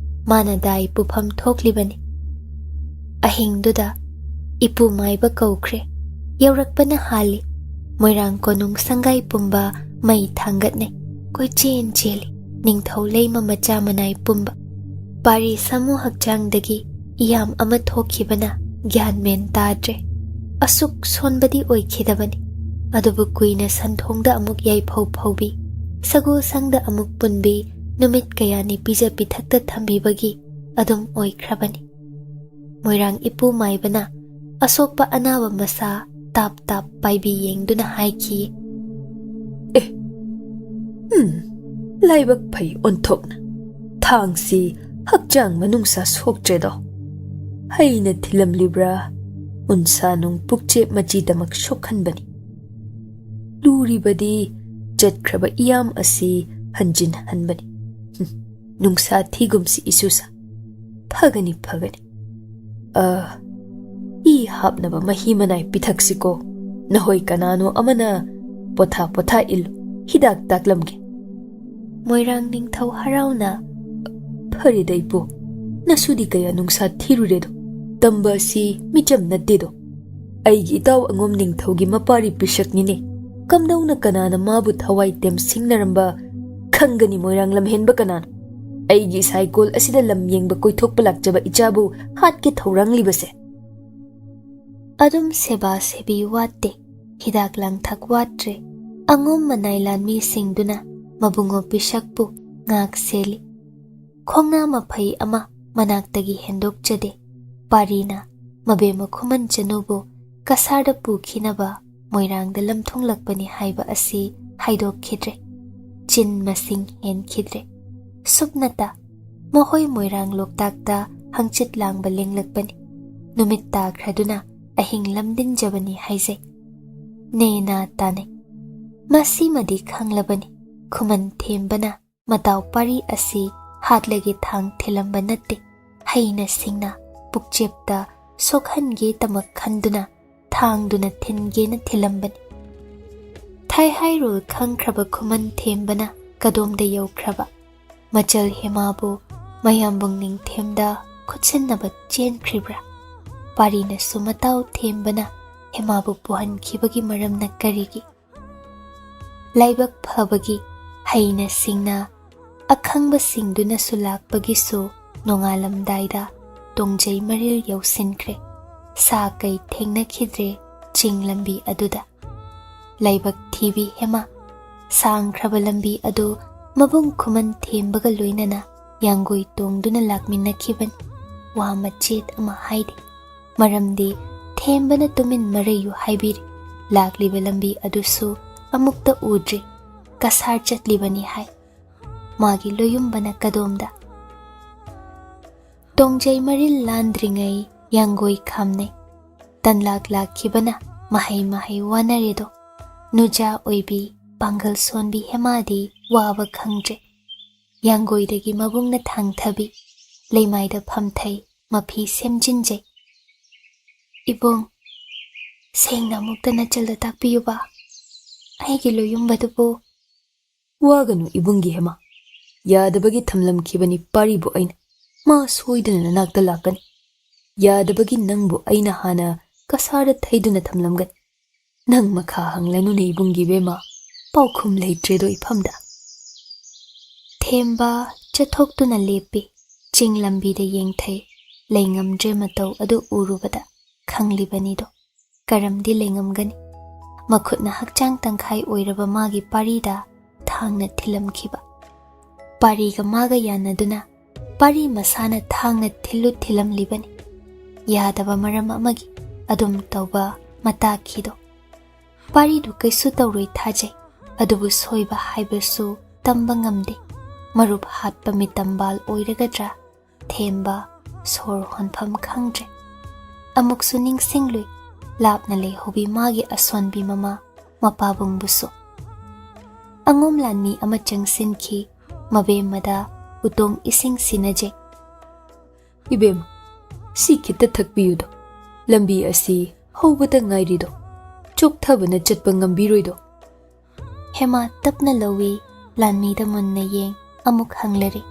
ꯃꯥꯅ ꯗꯥꯏ ꯄꯨꯐꯝ ꯊꯣꯛꯂꯤꯕꯅꯤ ꯑꯍꯤꯡꯗꯨꯗ ꯏꯄꯨ ꯃꯥꯏꯕ ꯀꯧꯈ꯭ꯔꯦ ꯌꯧꯔꯛꯄꯅ ꯍꯥꯜꯂꯤ ꯃꯣꯏꯔꯥꯡ ꯀꯣꯅꯨꯡ ꯁꯪꯒꯥꯏ ꯄꯨꯝꯕ ꯃꯩ ꯊꯥꯡꯒꯠꯅꯩ ꯀꯣꯏꯆꯦꯟ ꯆꯦꯜꯂꯤ ꯅꯤꯡꯊꯧ ꯂꯩꯃ ꯃꯆꯥ ꯃꯅꯥꯏ ꯄꯨꯝꯕ ꯄꯥꯔꯤ ꯁꯥꯃꯨ ꯍꯛꯆꯥꯡꯗꯒꯤ ꯏꯌꯥꯝ ꯑꯃ ꯊꯣꯛꯈꯤꯕꯅ ꯒ꯭ꯌꯥꯟ ꯃꯦꯟ ꯇꯥꯗ꯭ꯔꯦ ꯑꯁꯨꯛ ꯁꯣꯟꯕꯗꯤ ꯑꯣꯏꯈꯤꯗꯕꯅꯤ ꯑꯗꯨꯕꯨ ꯀꯨꯏꯅ ꯁꯟꯊꯣꯡꯗ ꯑꯃꯨꯛ ꯌꯥꯏꯐꯧ ꯐꯧꯕꯤ ꯁꯒꯣꯜ ꯁꯪꯗ ꯑꯃꯨꯛ ꯄꯨꯟꯕꯤ ꯅꯨꯃꯤꯠ ꯀꯌꯥꯅꯤ ꯄꯤꯖ ꯄꯤꯊꯛꯇ ꯊꯝꯕꯤꯕꯒꯤ ꯑꯗꯨꯝ ꯑꯣꯏꯈ꯭ꯔꯕꯅꯤ ꯃꯣꯏꯔꯥꯡ ꯏꯄꯨ ꯃꯥꯏꯕꯅ ꯑꯁꯣꯛꯄ ꯑꯅꯥꯕ ꯃꯁꯥ ꯇꯥꯞ ꯇꯥꯞ ꯄꯥꯏꯕꯤ ꯌꯦꯡꯗꯨꯅ ꯍꯥꯏꯈꯤ ꯂꯥꯏꯕꯛ ꯐꯩ ꯑꯣꯟꯊꯣꯛꯅ ꯊꯥꯡꯁꯤ ꯍꯛꯆꯥꯡ ꯃꯅꯨꯡꯁꯥ ꯁꯣꯛꯇ꯭ꯔꯦꯗꯣ ꯍꯩꯅ ꯊꯤꯜꯂꯝꯂꯤꯕ꯭ꯔꯥ ꯎꯟꯁꯥ ꯅꯨꯡ ꯄꯨꯛꯆꯦꯞ ꯃꯆꯤꯗꯃꯛ ꯁꯣꯛꯍꯟꯕꯅꯤ ꯂꯨꯔꯤꯕꯗꯤ ꯆꯠꯈ꯭ꯔꯕ ꯏꯌꯥꯝ ꯑꯁꯤ ꯍꯟꯖꯤꯟꯍꯟꯕꯅꯤ ꯅꯨꯡꯁꯥ ꯊꯤꯒꯨꯝꯁꯤ ꯏꯁꯨꯁꯥ ꯐꯒꯅꯤ ꯏ ꯍꯥꯞꯅꯕ ꯃꯍꯤ ꯃꯅꯥꯏ ꯄꯤꯊꯛꯁꯤꯀꯣ ꯅꯍꯣꯏ ꯀꯅꯥꯅꯣ ꯑꯃꯅ ꯄꯣꯊꯥ ꯏꯜꯂꯨ ꯍꯤꯗꯥꯛ ꯇꯥꯛꯂꯝꯒꯦ ꯃꯣꯏꯔꯥꯡ ꯅꯤꯡꯊꯧ ꯍꯔꯥꯎꯅ ꯐꯔꯦꯗ ꯏꯄꯨ ꯅꯁꯨꯗꯤ ꯀꯌꯥ ꯅꯨꯡꯁꯥ ꯊꯤꯔꯨꯔꯦꯗꯣ ꯇꯝꯕ ꯑꯁꯤ ꯃꯤꯆꯝ ꯅꯠꯇꯦꯗꯣ ꯑꯩꯒꯤ ꯏꯇꯥꯎ ꯑꯉꯣꯝ ꯅꯤꯡꯊꯧꯒꯤ ꯃꯄꯥꯔꯤ ꯄꯤꯁꯛꯅꯤꯅꯦ ꯀꯝꯗꯧꯅ ꯀꯅꯥꯅ ꯃꯥꯕꯨ ꯊꯋꯥꯏ ꯇꯦꯝꯁꯤꯡꯅꯔꯝꯕ ꯈꯪꯒꯅꯤ ꯃꯣꯏꯔꯥꯡ ꯂꯝꯍꯦꯟꯕ ꯀꯅꯥꯅꯣ ꯑꯩꯒꯤ ꯁꯥꯏꯀꯣꯜ ꯑꯁꯤꯗ ꯂꯝ ꯌꯦꯡꯕ ꯀꯣꯏꯊꯣꯛꯄ ꯂꯥꯛꯆꯕ ꯏꯆꯥꯕꯨ ꯍꯥꯠꯀꯦ ꯊꯧꯔꯥꯡꯂꯤꯕꯁꯦ ꯑꯗꯨꯝ ꯁꯦꯕꯥ ꯁꯦꯕꯤ ꯋꯥꯠꯇꯦ ꯍꯤꯗꯥꯛ ꯂꯥꯡꯊꯛ ꯋꯥꯠꯇ꯭ꯔꯦ ꯑꯉꯣꯝ ꯃꯅꯥꯏ ꯂꯥꯟꯃꯤꯁꯤꯡꯗꯨꯅ ꯃꯕꯨꯡꯉꯣ ꯄꯤꯁꯛꯄꯨ ꯉꯥꯛ ꯁꯦꯜꯂꯤ ꯈꯣꯡꯅꯥ ꯃꯐꯩ ꯑꯃ ꯃꯅꯥꯛꯇꯒꯤ ꯍꯦꯟꯗꯣꯛꯆꯗꯦ ꯄꯥꯔꯤꯅ ꯃꯕꯦꯝꯃ ꯈꯨꯃꯟ ꯆꯅꯨꯕꯨ ꯀꯁꯥꯔꯗ ꯄꯨꯈꯤꯅꯕ ꯃꯣꯏꯔꯥꯡꯗ ꯂꯝꯊꯨꯡꯂꯛꯄꯅꯤ ꯍꯥꯏꯕ ꯑꯁꯤ ꯍꯥꯏꯗꯣꯛꯈꯤꯗ꯭ꯔꯦ ꯆꯤꯟ ꯃꯁꯤꯡ ꯍꯦꯟꯈꯤꯗ꯭ꯔꯦ ꯁꯨꯞꯅꯇ ꯃꯈꯣꯏ ꯃꯣꯏꯔꯥꯡ ꯂꯣꯛꯇꯥꯛꯇ ꯍꯪꯆꯤꯠ ꯂꯥꯡꯕ ꯂꯦꯡꯂꯛꯄꯅꯤ ꯅꯨꯃꯤꯠ ꯇꯥꯈ꯭ꯔꯗꯨꯅ ꯑꯍꯤꯡ ꯂꯝꯗꯤꯟꯖꯕꯅꯤ ꯍꯥꯏꯖꯩ ꯅꯦꯅꯥ ꯇꯥꯅꯩ ꯃꯁꯤꯃꯗꯤ ꯈꯪꯂꯕꯅꯤ ꯈꯨꯃꯟ ꯊꯦꯝꯕꯅ ꯃꯇꯥꯎ ꯄꯥꯔꯤ ꯑꯁꯤ ꯍꯥꯠꯂꯒꯦ ꯊꯥꯡ ꯊꯤꯜꯂꯝꯕ ꯅꯠꯇꯦ ꯍꯩꯅ ꯁꯤꯡꯅ ꯄꯨꯛꯆꯦꯞꯇ ꯁꯣꯛꯍꯟꯒꯦ ꯇꯃꯛ ꯈꯟꯗꯨꯅ ꯊꯥꯡꯗꯨꯅ ꯊꯤꯟꯒꯦꯅ ꯊꯤꯜꯂꯝꯕꯅꯤ ꯊꯥꯏꯍꯥꯏꯔꯣꯜ ꯈꯪꯈ꯭ꯔꯕ ꯈꯨꯃꯟ ꯊꯦꯝꯕꯅ ꯀꯗꯣꯝꯗ ꯌꯧꯈ꯭ꯔꯕ ꯃꯆꯜ ꯍꯦꯃꯥꯕꯨ ꯃꯌꯥꯝꯕꯨꯡ ꯅꯤꯡꯊꯦꯝꯗ ꯈꯨꯠꯁꯤꯟꯅꯕ ꯆꯦꯟꯈ꯭ꯔꯤꯕ꯭ꯔꯥ ꯄꯥꯔꯤꯅꯁꯨ ꯃꯇꯥꯎ ꯊꯦꯝꯕꯅ ꯍꯦꯃꯥꯕꯨ ꯄꯨꯍꯟꯈꯤꯕꯒꯤ ꯃꯔꯝꯅ ꯀꯔꯤꯒꯤ ꯂꯥꯏꯕꯛ ꯐꯕꯒꯤ ꯍꯩꯅ ꯁꯤꯡꯅ ꯑꯈꯪꯕꯁꯤꯡꯗꯨꯅꯁꯨ ꯂꯥꯛꯄꯒꯤꯁꯨ ꯅꯣꯡꯉꯥꯜꯂꯝꯗꯥꯏꯗ ꯇꯣꯡꯖꯩ ꯃꯔꯤꯜ ꯌꯧꯁꯤꯟꯈ꯭ꯔꯦ ꯁꯥ ꯀꯩ ꯊꯦꯡꯅꯈꯤꯗ꯭ꯔꯦ ꯆꯤꯡ ꯂꯝꯕꯤ ꯑꯗꯨꯗ ꯂꯥꯏꯕꯛ ꯊꯤꯕꯤ ꯍꯦꯃꯥ ꯁꯥꯡꯈ꯭ꯔꯕ ꯂꯝꯕꯤ ꯑꯗꯨ ꯃꯕꯨꯡ ꯈꯨꯃꯟ ꯊꯦꯝꯕꯒ ꯂꯣꯏꯅꯅ ꯌꯥꯡꯒꯣꯏ ꯇꯣꯡꯗꯨꯅ ꯂꯥꯛꯃꯤꯟꯅꯈꯤꯕꯅꯤ ꯋꯥ ꯃꯆꯦꯠ ꯑꯃ ꯍꯥꯏꯗꯦ ꯃꯔꯝꯗꯤ ꯊꯦꯝꯕꯅ ꯇꯨꯃꯤꯟ ꯃꯔꯩꯌꯨ ꯍꯥꯏꯕꯤꯔꯤ ꯂꯥꯛꯂꯤꯕ ꯂꯝꯕꯤ ꯑꯗꯨꯁꯨ ꯑꯃꯨꯛꯇ ꯎꯗ꯭ꯔꯤ ꯀꯁꯥꯔ ꯆꯠꯂꯤꯕꯅꯤ ꯍꯥꯏ ꯃꯥꯒꯤ ꯂꯣꯌꯨꯝꯕꯅ ꯀꯗꯣꯝꯗ ꯇꯣꯡꯖꯩ ꯃꯔꯤꯜ ꯂꯥꯟꯗ꯭ꯔꯤꯉꯩ ꯌꯥꯡꯒꯣꯏ ꯈꯥꯝꯅꯩ ꯇꯟꯂꯥꯛ ꯂꯥꯛꯈꯤꯕꯅ ꯃꯍꯩ ꯋꯥꯅꯔꯦꯗꯣ ꯅꯨꯖꯥ ꯑꯣꯏꯕꯤ ꯄꯥꯡꯒꯜ ꯁꯣꯟꯕꯤ ꯍꯦꯃꯥꯗꯤ ꯋꯥꯕ ꯈꯪꯗ꯭ꯔꯦ ꯌꯥꯡꯒꯣꯏꯗꯒꯤ ꯃꯕꯨꯡꯅ ꯊꯥꯡꯊꯕꯤ ꯂꯩꯃꯥꯏꯗ ꯐꯝꯊꯩ ꯃꯐꯤ ꯁꯦꯝꯖꯤꯟꯖꯩ ꯏꯕꯨꯡ ꯁꯦꯡꯅ ꯑꯃꯨꯛꯇ ꯅꯆꯜꯗ ꯇꯥꯛꯄꯤꯌꯨꯕ ꯑꯩꯒꯤ ꯂꯣꯌꯨꯝꯕꯗꯨꯕꯨ ꯋꯥꯒꯅꯨ ꯏꯕꯨꯡꯒꯤ ꯍꯦꯃꯥ ꯌꯥꯗꯕꯒꯤ ꯊꯝꯂꯝꯈꯤꯕꯅꯤ ꯄꯥꯔꯤꯕꯨ ꯑꯩꯅ ꯃꯥ ꯁꯣꯏꯗꯅ ꯅꯅꯥꯛꯇ ꯂꯥꯛꯀꯅꯤ ꯌꯥꯗꯕꯒꯤ ꯅꯪꯕꯨ ꯑꯩꯅ ꯍꯥꯟꯅ ꯀꯁꯥꯔꯗ ꯊꯩꯗꯨꯅ ꯊꯝꯂꯝꯒꯅꯤ ꯅꯪ ꯃꯈꯥ ꯍꯪꯂꯅꯨꯅꯦ ꯏꯕꯨꯡꯒꯤ ꯕꯦꯝꯃ ꯄꯥꯎꯈꯨꯝ ꯂꯩꯇ꯭ꯔꯦꯗꯣ ꯏꯐꯝꯗ ꯊꯦꯝꯕ ꯆꯠꯊꯣꯛꯇꯨꯅ ꯂꯦꯞꯄꯤ ꯆꯤꯡ ꯂꯝꯕꯤꯗ ꯌꯦꯡꯊꯩ ꯂꯩꯉꯝꯗ꯭ꯔꯦ ꯃꯇꯧ ꯑꯗꯨ ꯎꯔꯨꯕꯗ ꯈꯪꯂꯤꯕꯅꯤꯗꯣ ꯀꯔꯝꯗꯤ ꯂꯩꯉꯝꯒꯅꯤ ꯃꯈꯨꯠꯅ ꯍꯛꯆꯥꯡ ꯇꯪꯈꯥꯏ ꯑꯣꯏꯔꯕ ꯃꯥꯒꯤ ꯄꯥꯔꯤꯗ ꯊꯥꯡꯅ ꯊꯤꯜꯂꯝꯈꯤꯕ ꯄꯥꯔꯤꯒ ꯃꯥꯒ ꯌꯥꯟꯅꯗꯨꯅ ꯄꯥꯔꯤ ꯃꯁꯥꯅ ꯊꯥꯡꯅ ꯊꯤꯜꯂꯨ ꯊꯤꯜꯂꯝꯂꯤꯕꯅꯤ ꯌꯥꯗꯕ ꯃꯔꯝ ꯑꯃꯒꯤ ꯑꯗꯨꯝ ꯇꯧꯕ ꯃꯇꯥꯈꯤꯗꯣ ꯄꯥꯔꯤꯗꯨ ꯀꯩꯁꯨ ꯇꯧꯔꯣꯏ ꯊꯥꯖꯩ ꯑꯗꯨꯕꯨ ꯁꯣꯏꯕ ꯍꯥꯏꯕꯁꯨ ꯇꯝꯕ ꯉꯝꯗꯦ ꯃꯔꯨꯞ ꯍꯥꯠꯄ ꯃꯤꯇꯝꯕꯥꯜ ꯑꯣꯏꯔꯒꯗ꯭ꯔꯥ ꯊꯦꯝꯕ ꯁꯣꯔ ꯍꯣꯟꯐꯝ ꯈꯪꯗ꯭ꯔꯦ ꯑꯃꯨꯛꯁꯨ ꯅꯤꯡꯁꯤꯡꯂꯨꯏ ꯂꯥꯞꯅ ꯂꯩꯍꯧꯕꯤ ꯃꯥꯒꯤ ꯑꯁꯣꯟꯕꯤ ꯃꯃꯥ ꯃꯄꯥꯕꯨꯡꯕꯨꯁꯨ ꯑꯉꯣꯝ ꯂꯥꯟꯃꯤ ꯑꯃ ꯆꯪꯁꯤꯟꯈꯤ ꯃꯕꯦꯝꯃꯗ ꯎꯇꯣꯡ ꯏꯁꯤꯡ ꯁꯤꯟꯅꯖꯩ ꯏꯕꯦꯝ ꯁꯤ ꯈꯤꯇ ꯊꯛꯄꯤꯌꯨꯗꯣ ꯂꯝꯕꯤ ꯑꯁꯤ ꯍꯧꯕꯇ ꯉꯥꯏꯔꯤꯗꯣ ꯆꯣꯛꯊꯕꯅ ꯆꯠꯄ ꯉꯝꯕꯤꯔꯣꯏꯗꯣ ꯍꯦꯃꯥ ꯇꯞꯅ ꯂꯧꯏ ꯂꯥꯟꯃꯤꯗ ꯃꯨꯟꯅ ꯌꯦꯡ ꯑꯃꯨꯛ ꯍꯪꯂꯔꯤ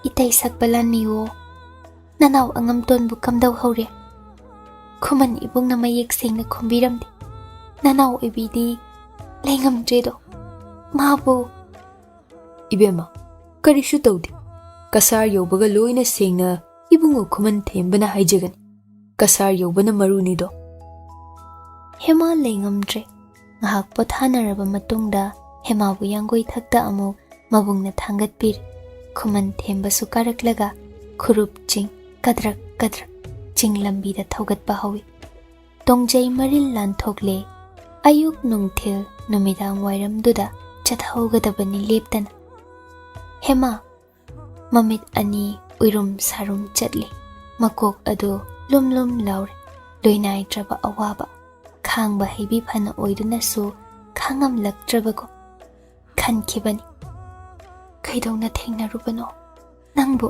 ꯏꯇꯩ ꯁꯛꯄ ꯂꯥꯟꯃꯤꯋꯣ ꯅꯅꯥꯎ ꯑꯉꯝꯇꯣꯟꯕꯨ ꯀꯝꯗꯧꯍꯧꯔꯦ ꯈꯨꯃꯟ ꯏꯕꯨꯡꯅ ꯃꯌꯦꯛ ꯁꯦꯡꯅ ꯈꯨꯝꯕꯤꯔꯝꯗꯦ ꯅꯅꯥꯎ ꯑꯣꯏꯕꯤꯗꯤ ꯂꯩꯉꯝꯗ꯭ꯔꯦꯗꯣ ꯃꯥꯕꯨ ꯏꯕꯦꯝꯃ ꯀꯔꯤꯁꯨ ꯇꯧꯗꯦ ꯀꯁꯥꯔ ꯌꯧꯕꯒ ꯂꯣꯏꯅ ꯁꯦꯡꯅ ꯏꯕꯨꯡꯉꯣ ꯈꯨꯃꯟ ꯊꯦꯝꯕꯅ ꯍꯥꯏꯖꯒꯅꯤ ꯀꯁꯥꯔ ꯌꯧꯕꯅ ꯃꯔꯨꯅꯤꯗꯣ ꯍꯦꯃꯥ ꯂꯩꯉꯝꯗ꯭ꯔꯦ ꯉꯥꯏꯍꯥꯛ ꯄꯣꯊꯥꯅꯔꯕ ꯃꯇꯨꯡꯗ ꯍꯦꯃꯥꯕꯨ ꯌꯥꯡꯒꯣꯏ ꯊꯛꯇ ꯑꯃꯨꯛ ꯃꯕꯨꯡꯅ ꯊꯥꯡꯒꯠꯄꯤꯔꯤ ꯈꯨꯃꯟ ꯊꯦꯝꯕꯁꯨ ꯀꯥꯔꯛꯂꯒ ꯈꯨꯔꯨꯞ ꯆꯤꯡ ꯀꯗ꯭ꯔꯛ ꯀꯗ꯭ꯔꯛ ꯆꯤꯡ ꯂꯝꯕꯤꯗ ꯊꯧꯒꯠꯄ ꯍꯧꯏ ꯇꯣꯡꯖꯩ ꯃꯔꯤꯜ ꯂꯥꯟꯊꯣꯛꯂꯦ ꯑꯌꯨꯛ ꯅꯨꯡꯊꯤꯜ ꯅꯨꯃꯤꯗꯥꯡ ꯋꯥꯏꯔꯝꯗꯨꯗ ꯆꯠꯍꯧꯒꯗꯕꯅꯤ ꯂꯦꯞꯇꯅ ꯍꯦꯃꯥ ꯃꯃꯤꯠ ꯑꯅꯤ ꯎꯏꯔꯨꯝ ꯁꯥꯔꯨꯝ ꯆꯠꯂꯤ ꯃꯀꯣꯛ ꯑꯗꯨ ꯂꯨꯝ ꯂꯨꯝ ꯂꯥꯎꯔꯦ ꯂꯣꯏꯅꯥꯏꯗ꯭ꯔꯕ ꯑꯋꯥꯕ ꯈꯥꯡꯕ ꯍꯩꯕꯤ ꯐꯅ ꯑꯣꯏꯗꯨꯅꯁꯨ ꯈꯥꯡꯉꯝꯂꯛꯇ꯭ꯔꯕꯒꯣ ꯈꯟꯈꯤꯕꯅꯤ ꯀꯩꯗꯧꯅ ꯊꯦꯡꯅꯔꯨꯕꯅꯣ ꯅꯪꯕꯨ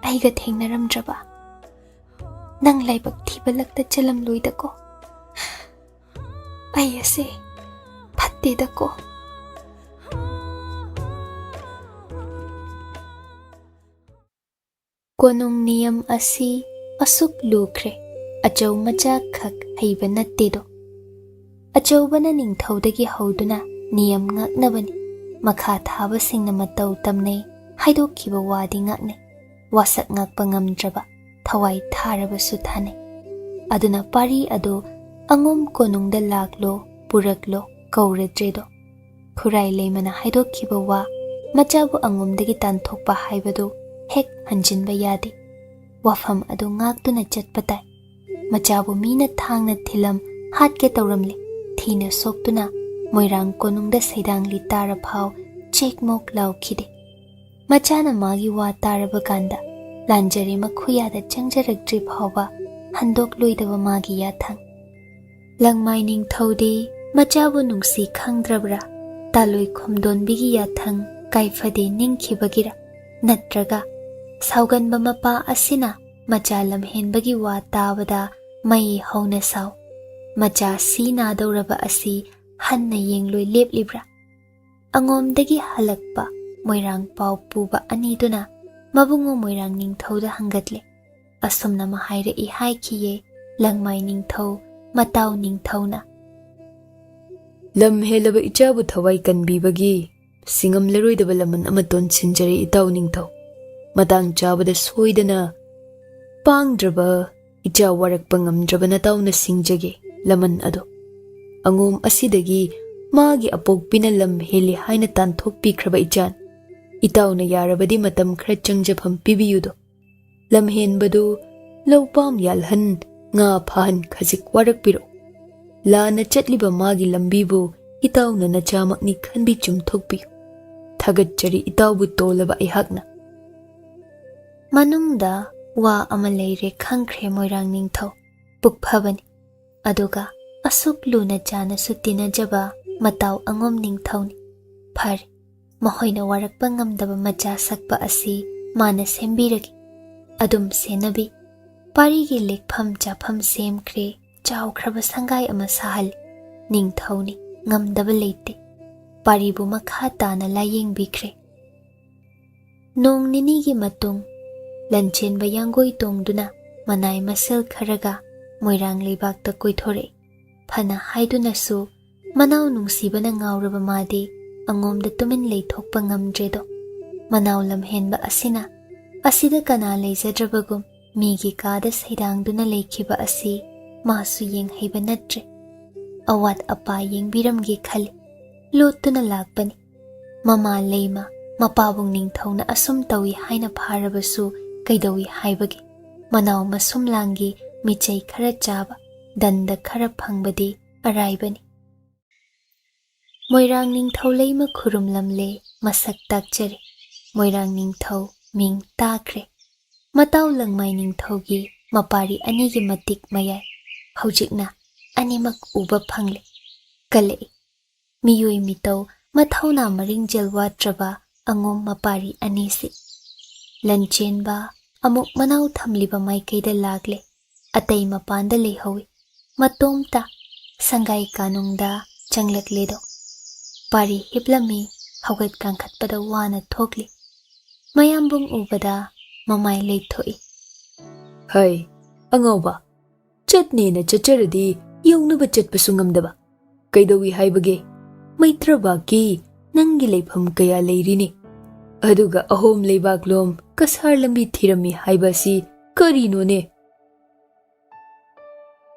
ꯑꯩꯒ ꯊꯦꯡꯅꯔꯝꯗ꯭ꯔꯕ ꯅꯪ ꯂꯥꯏꯕꯛ ꯊꯤꯕ ꯂꯛꯇ ꯆꯠꯂꯝꯂꯣꯏꯗꯀꯣ ꯑꯩ ꯑꯁꯦ ꯐꯠꯇꯦꯗꯀꯣ ꯀꯣꯅꯨꯡ ꯅꯤꯌꯝ ꯑꯁꯤ ꯑꯁꯨꯛ ꯂꯨꯈ꯭ꯔꯦ ꯑꯆꯧ ꯃꯆꯥ ꯈꯛ ꯍꯩꯕ ꯅꯠꯇꯦꯗꯣ ꯑꯆꯧꯕꯅ ꯅꯤꯡꯊꯧꯗꯒꯤ ꯍꯧꯗꯨꯅ ꯅꯤꯌꯝ ꯉꯥꯛꯅꯕꯅꯤ ꯃꯈꯥ ꯊꯥꯕꯁꯤꯡꯅ ꯃꯇꯧ ꯇꯝꯅꯩ ꯍꯥꯏꯗꯣꯛꯈꯤꯕ ꯋꯥꯗꯤ ꯉꯥꯛꯅꯩ ꯋꯥꯁꯛ ꯉꯥꯛꯄ ꯉꯝꯗ꯭ꯔꯕ ꯊꯋꯥꯏ ꯊꯥꯔꯕꯁꯨ ꯊꯥꯅꯩ ꯑꯗꯨꯅ ꯄꯥꯔꯤ ꯑꯗꯨ ꯑꯉꯣꯝ ꯀꯣꯅꯨꯡꯗ ꯂꯥꯛꯂꯣ ꯄꯨꯔꯛꯂꯣ ꯀꯧꯔꯗ꯭ꯔꯦꯗꯣ ꯈꯨꯔꯥꯏ ꯂꯩꯃꯅ ꯍꯥꯏꯗꯣꯛꯈꯤꯕ ꯋꯥ ꯃꯆꯥꯕꯨ ꯑꯉꯣꯝꯗꯒꯤ ꯇꯥꯟꯊꯣꯛꯄ ꯍꯥꯏꯕꯗꯨ ꯍꯦꯛ ꯍꯟꯖꯤꯟꯕ ꯌꯥꯗꯦ ꯋꯥꯐꯝ ꯑꯗꯨ ꯉꯥꯛꯇꯨꯅ ꯆꯠꯄ ꯇꯥꯏ ꯃꯆꯥꯕꯨ ꯃꯤꯅ ꯊꯥꯡꯅ ꯊꯤꯜꯂꯝ ꯍꯥꯠꯀꯦ ꯇꯧꯔꯝꯂꯦ ꯊꯤꯅ ꯁꯣꯛꯇꯨꯅ ꯃꯣꯏꯔꯥꯡ ꯀꯣꯅꯨꯡꯗ ꯁꯩꯗꯥꯡꯂꯤ ꯇꯥꯔ ꯐꯥꯎ ꯆꯦꯛꯃꯣꯛ ꯂꯥꯎꯈꯤꯗꯦ ꯃꯆꯥꯅ ꯃꯥꯒꯤ ꯋꯥ ꯇꯥꯔꯕ ꯀꯥꯟꯗ ꯂꯥꯟꯖꯔꯦ ꯃꯈꯨꯌꯥꯗ ꯆꯪꯖꯔꯛꯇ꯭ꯔꯤ ꯐꯥꯎꯕ ꯍꯟꯗꯣꯛꯂꯣꯏꯗꯕ ꯃꯥꯒꯤ ꯌꯥꯊꯪ ꯂꯪꯃꯥꯏ ꯅꯤꯡꯊꯧꯗꯤ ꯃꯆꯥꯕꯨ ꯅꯨꯡꯁꯤ ꯈꯪꯗ꯭ꯔꯕ꯭ꯔꯥ ꯇꯥꯂꯣꯏ ꯈꯣꯝꯗꯣꯟꯕꯤꯒꯤ ꯌꯥꯊꯪ ꯀꯥꯏꯐꯗꯦ ꯅꯤꯡꯈꯤꯕꯒꯤꯔ ꯅꯠꯇ꯭ꯔꯒ ꯁꯥꯎꯒꯟꯕ ꯃꯄꯥ ꯑꯁꯤꯅ ꯃꯆꯥ ꯂꯝꯍꯦꯟꯕꯒꯤ ꯋꯥ ꯇꯥꯕꯗ ꯃꯩ ꯍꯧꯅ ꯁꯥꯎ ꯃꯆꯥ ꯁꯤ ꯅꯥꯗꯧꯔꯕ ꯑꯁꯤ ꯍꯟꯅ ꯌꯦꯡꯂꯣꯏ ꯂꯦꯞꯂꯤꯕ꯭ꯔꯥ ꯑꯉꯣꯝꯗꯒꯤ ꯍꯜꯂꯛꯄ ꯃꯣꯏꯔꯥꯡ ꯄꯥꯎ ꯄꯨꯕ ꯑꯅꯤꯗꯨꯅ ꯃꯕꯨꯡꯉꯣ ꯃꯣꯏꯔꯥꯡ ꯅꯤꯡꯊꯧꯗ ꯍꯪꯒꯠꯂꯦ ꯑꯁꯨꯝꯅ ꯍꯥꯏꯔꯛꯏ ꯍꯥꯏꯈꯤꯌꯦ ꯂꯪꯃꯥꯏ ꯅꯤꯡꯊꯧ ꯃꯇꯥꯎ ꯅꯤꯡꯊꯧꯅ ꯂꯝ ꯍꯦꯜꯂꯕ ꯏꯆꯥꯕꯨ ꯊꯋꯥꯏ ꯀꯟꯕꯤꯕꯒꯤ ꯁꯤꯡꯉꯝꯂꯔꯣꯏꯗꯕ ꯂꯃꯟ ꯑꯃ ꯇꯣꯟꯁꯤꯟꯖꯔꯦ ꯏꯇꯥꯎ ꯅꯤꯡꯊꯧ ꯃꯇꯥꯡ ꯆꯥꯕꯗ ꯁꯣꯏꯗꯅ ꯄꯥꯡꯗ꯭ꯔꯕ ꯏꯆꯥ ꯋꯥꯔꯛꯄ ꯉꯝꯗ꯭ꯔꯕ ꯅꯇꯥꯎꯅ ꯁꯤꯡꯖꯒꯦ ꯂꯃꯟ ꯑꯗꯣ ꯑꯉꯣꯝ ꯑꯁꯤꯗꯒꯤ ꯃꯥꯒꯤ ꯑꯄꯣꯛꯄꯤꯅ ꯂꯝ ꯍꯦꯜꯂꯤ ꯍꯥꯏꯅ ꯇꯥꯟꯊꯣꯛꯄꯤꯈ꯭ꯔꯕ ꯏꯆꯥꯟ ꯏꯇꯥꯎꯅ ꯌꯥꯔꯕꯗꯤ ꯃꯇꯝ ꯈꯔ ꯆꯪꯖꯐꯝ ꯄꯤꯕꯤꯌꯨꯗꯣ ꯂꯝ ꯍꯦꯟꯕꯗꯨ ꯂꯧꯄꯥꯝ ꯌꯥꯜꯍꯟ ꯉꯥ ꯐꯥꯍꯟ ꯈꯖꯤꯛ ꯋꯥꯔꯛꯄꯤꯔꯛꯎ ꯂꯥꯟꯅ ꯆꯠꯂꯤꯕ ꯃꯥꯒꯤ ꯂꯝꯕꯤꯕꯨ ꯏꯇꯥꯎꯅ ꯅꯆꯥꯃꯛꯅꯤ ꯈꯟꯕꯤ ꯆꯨꯝꯊꯣꯛꯄꯤꯌꯨ ꯊꯥꯒꯠꯆꯔꯤ ꯏꯇꯥꯎꯕꯨ ꯇꯣꯜꯂꯕ ꯑꯩꯍꯥꯛꯅ ꯃꯅꯨꯡꯗ ꯋꯥ ꯑꯃ ꯂꯩꯔꯦ ꯈꯪꯈ꯭ꯔꯦ ꯃꯣꯏꯔꯥꯡ ꯅꯤꯡꯊꯧ ꯄꯨꯛꯐꯕꯅꯤ ꯑꯗꯨꯒ ꯑꯁꯨꯛ ꯂꯨꯅ ꯆꯥꯅꯁꯨ ꯇꯤꯟꯅꯖꯕ ꯃꯇꯥꯎ ꯑꯉꯣꯝ ꯅꯤꯡꯊꯧꯅꯤ ꯐꯔꯦ ꯃꯈꯣꯏꯅ ꯋꯥꯔꯛꯄ ꯉꯝꯗꯕ ꯃꯆꯥ ꯁꯛꯄ ꯑꯁꯤ ꯃꯥꯅ ꯁꯦꯝꯕꯤꯔꯒꯦ ꯑꯗꯨꯝ ꯁꯦꯟꯅꯕꯤ ꯄꯥꯔꯤꯒꯤ ꯂꯦꯛꯐꯝ ꯆꯥꯐꯝ ꯁꯦꯝꯈ꯭ꯔꯦ ꯆꯥꯎꯈ꯭ꯔꯕ ꯁꯪꯒꯥꯏ ꯑꯃ ꯁꯥꯍꯜꯂꯤ ꯅꯤꯡꯊꯧꯅꯤ ꯉꯝꯗꯕ ꯂꯩꯇꯦ ꯄꯥꯔꯤꯕꯨ ꯃꯈꯥ ꯇꯥꯅ ꯂꯥꯌꯦꯡꯕꯤꯈ꯭ꯔꯦ ꯅꯣꯡ ꯅꯤꯅꯤꯒꯤ ꯃꯇꯨꯡ ꯂꯟꯆꯦꯟꯕ ꯌꯥꯡꯒꯣꯏ ꯇꯣꯡꯗꯨꯅ ꯃꯅꯥꯏ ꯃꯁꯜ ꯈꯔꯒ ꯃꯣꯏꯔꯥꯡ ꯂꯩꯕꯥꯛꯇ ꯀꯣꯏꯊꯣꯔꯛꯏ ꯐꯅ ꯍꯥꯏꯗꯨꯅꯁꯨ ꯃꯅꯥꯎ ꯅꯨꯡꯁꯤꯕꯅ ꯉꯥꯎꯔꯕ ꯃꯥꯗꯤ ꯑꯉꯣꯝꯗ ꯇꯨꯃꯤꯟ ꯂꯩꯊꯣꯛꯄ ꯉꯝꯗ꯭ꯔꯦꯗꯣ ꯃꯅꯥꯎ ꯂꯝꯍꯦꯟꯕ ꯑꯁꯤꯅ Asida kana leijadrabagum migi kada saidangduna leikhiba asi masu yenghaiba natre. Awat apa yengbiramgi khali lottuna lakpani. Mama leima mapabung ningthongna asum tawi haina pharabasu kaidawi haibagi. Manaw masum langi michai khara chaba danda khara phangbadi araibani. Moirang ningthau leima khurum lamle masak takjari. Moirang ningthau ming takre. Mataw langmai ningthaugi mapari anigi matik mayai. Haujikna animak uba phangle. Kale miyoi mitau mathauna maring jalwa traba angom mapari anisi. Lanchenba amuk manaw thamliba maikaida lagle. Atay mapanda lehawi. Matomta sangai kanungda changlakledo. Pari hiplami hawgat kangkhatpada wana thokli. Mayambung ubada mamay leithoi. Hai, angawba. Chatne na chacharadi yawnaba chatpasu ngamdaba. Kaidawi haibage. Maitraba ki nangi leifam kaya leirini. Aduga ahom leibaklom kasar lambi thirami haibasi karino ne.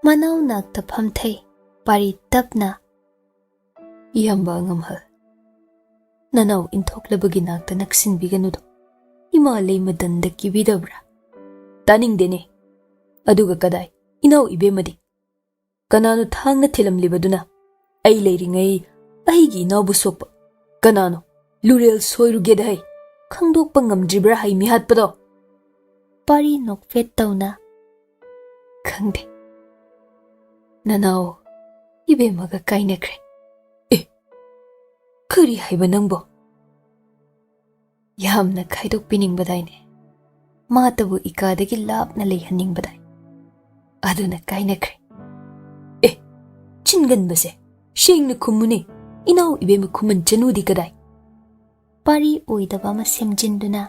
Manaw nakta phamthai pari tapna. Iyamba ngamhal. Nanaw inthoklabagi nakta naksinbiganudo. Ima leimadanda kibidabra. Taningdene. Aduga kadai inaw ibemadi. Kanano thangna thilamlibaduna. Ay leiringai aigi inawbu sokpa. Kanano lurel soirugedai. Khangdokpa ngamdribra hay mihatpado. Pari nokfet tawna. Khangde. Nanaw ibemaga kainakre. Kari haiba nangbo. Yamna khaidok piningbadaine. Matabu ikadagi lapna leihaningbadai. Aduna kainakre. Chinganbase. Shengna khumune. Inaw ibema khuman Chanu di kadai. Pari oidaba ma semjinduna.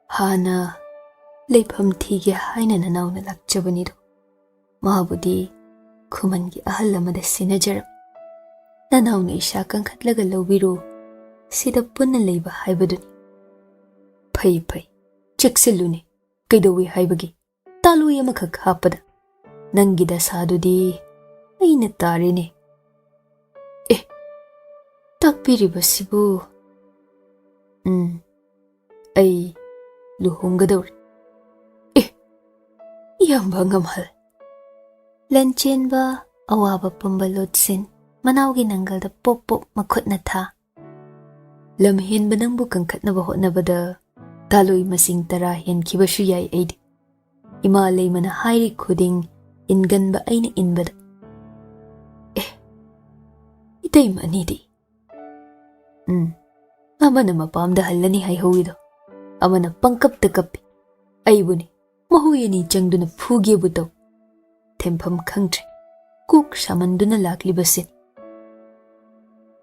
Hana leifam thige haina nanawna lakchabanido. Mahabudi Khumangi ahal amada sinajarab. Nanawna isha kangkhatlaga lawbiru. Sida punna leiba haibaduni. Phai phai. Cheksilune. Kaidawi haibagi. Talui amakak hapada. Nangida sadudi. Aina tarine. Takpiribasibu. Ay luhonggadawri. Iyamba ngamhal. Lanchenba awaba pambalotsin. Manawgi nanggalda pop makhutna tha. Lamhenba nangbu kangkhatnaba hotnabada taloy masing tara henkibashu yai aidi. Ima leimana hairi khuding inganba aina inbada. Itay manidi. Amana mapamda halani haihowido. Amana pangkapta kapi. Aibuni mahuyani changduna phuge butaw. Thempham khangtre. Kuk samanduna laklibasin.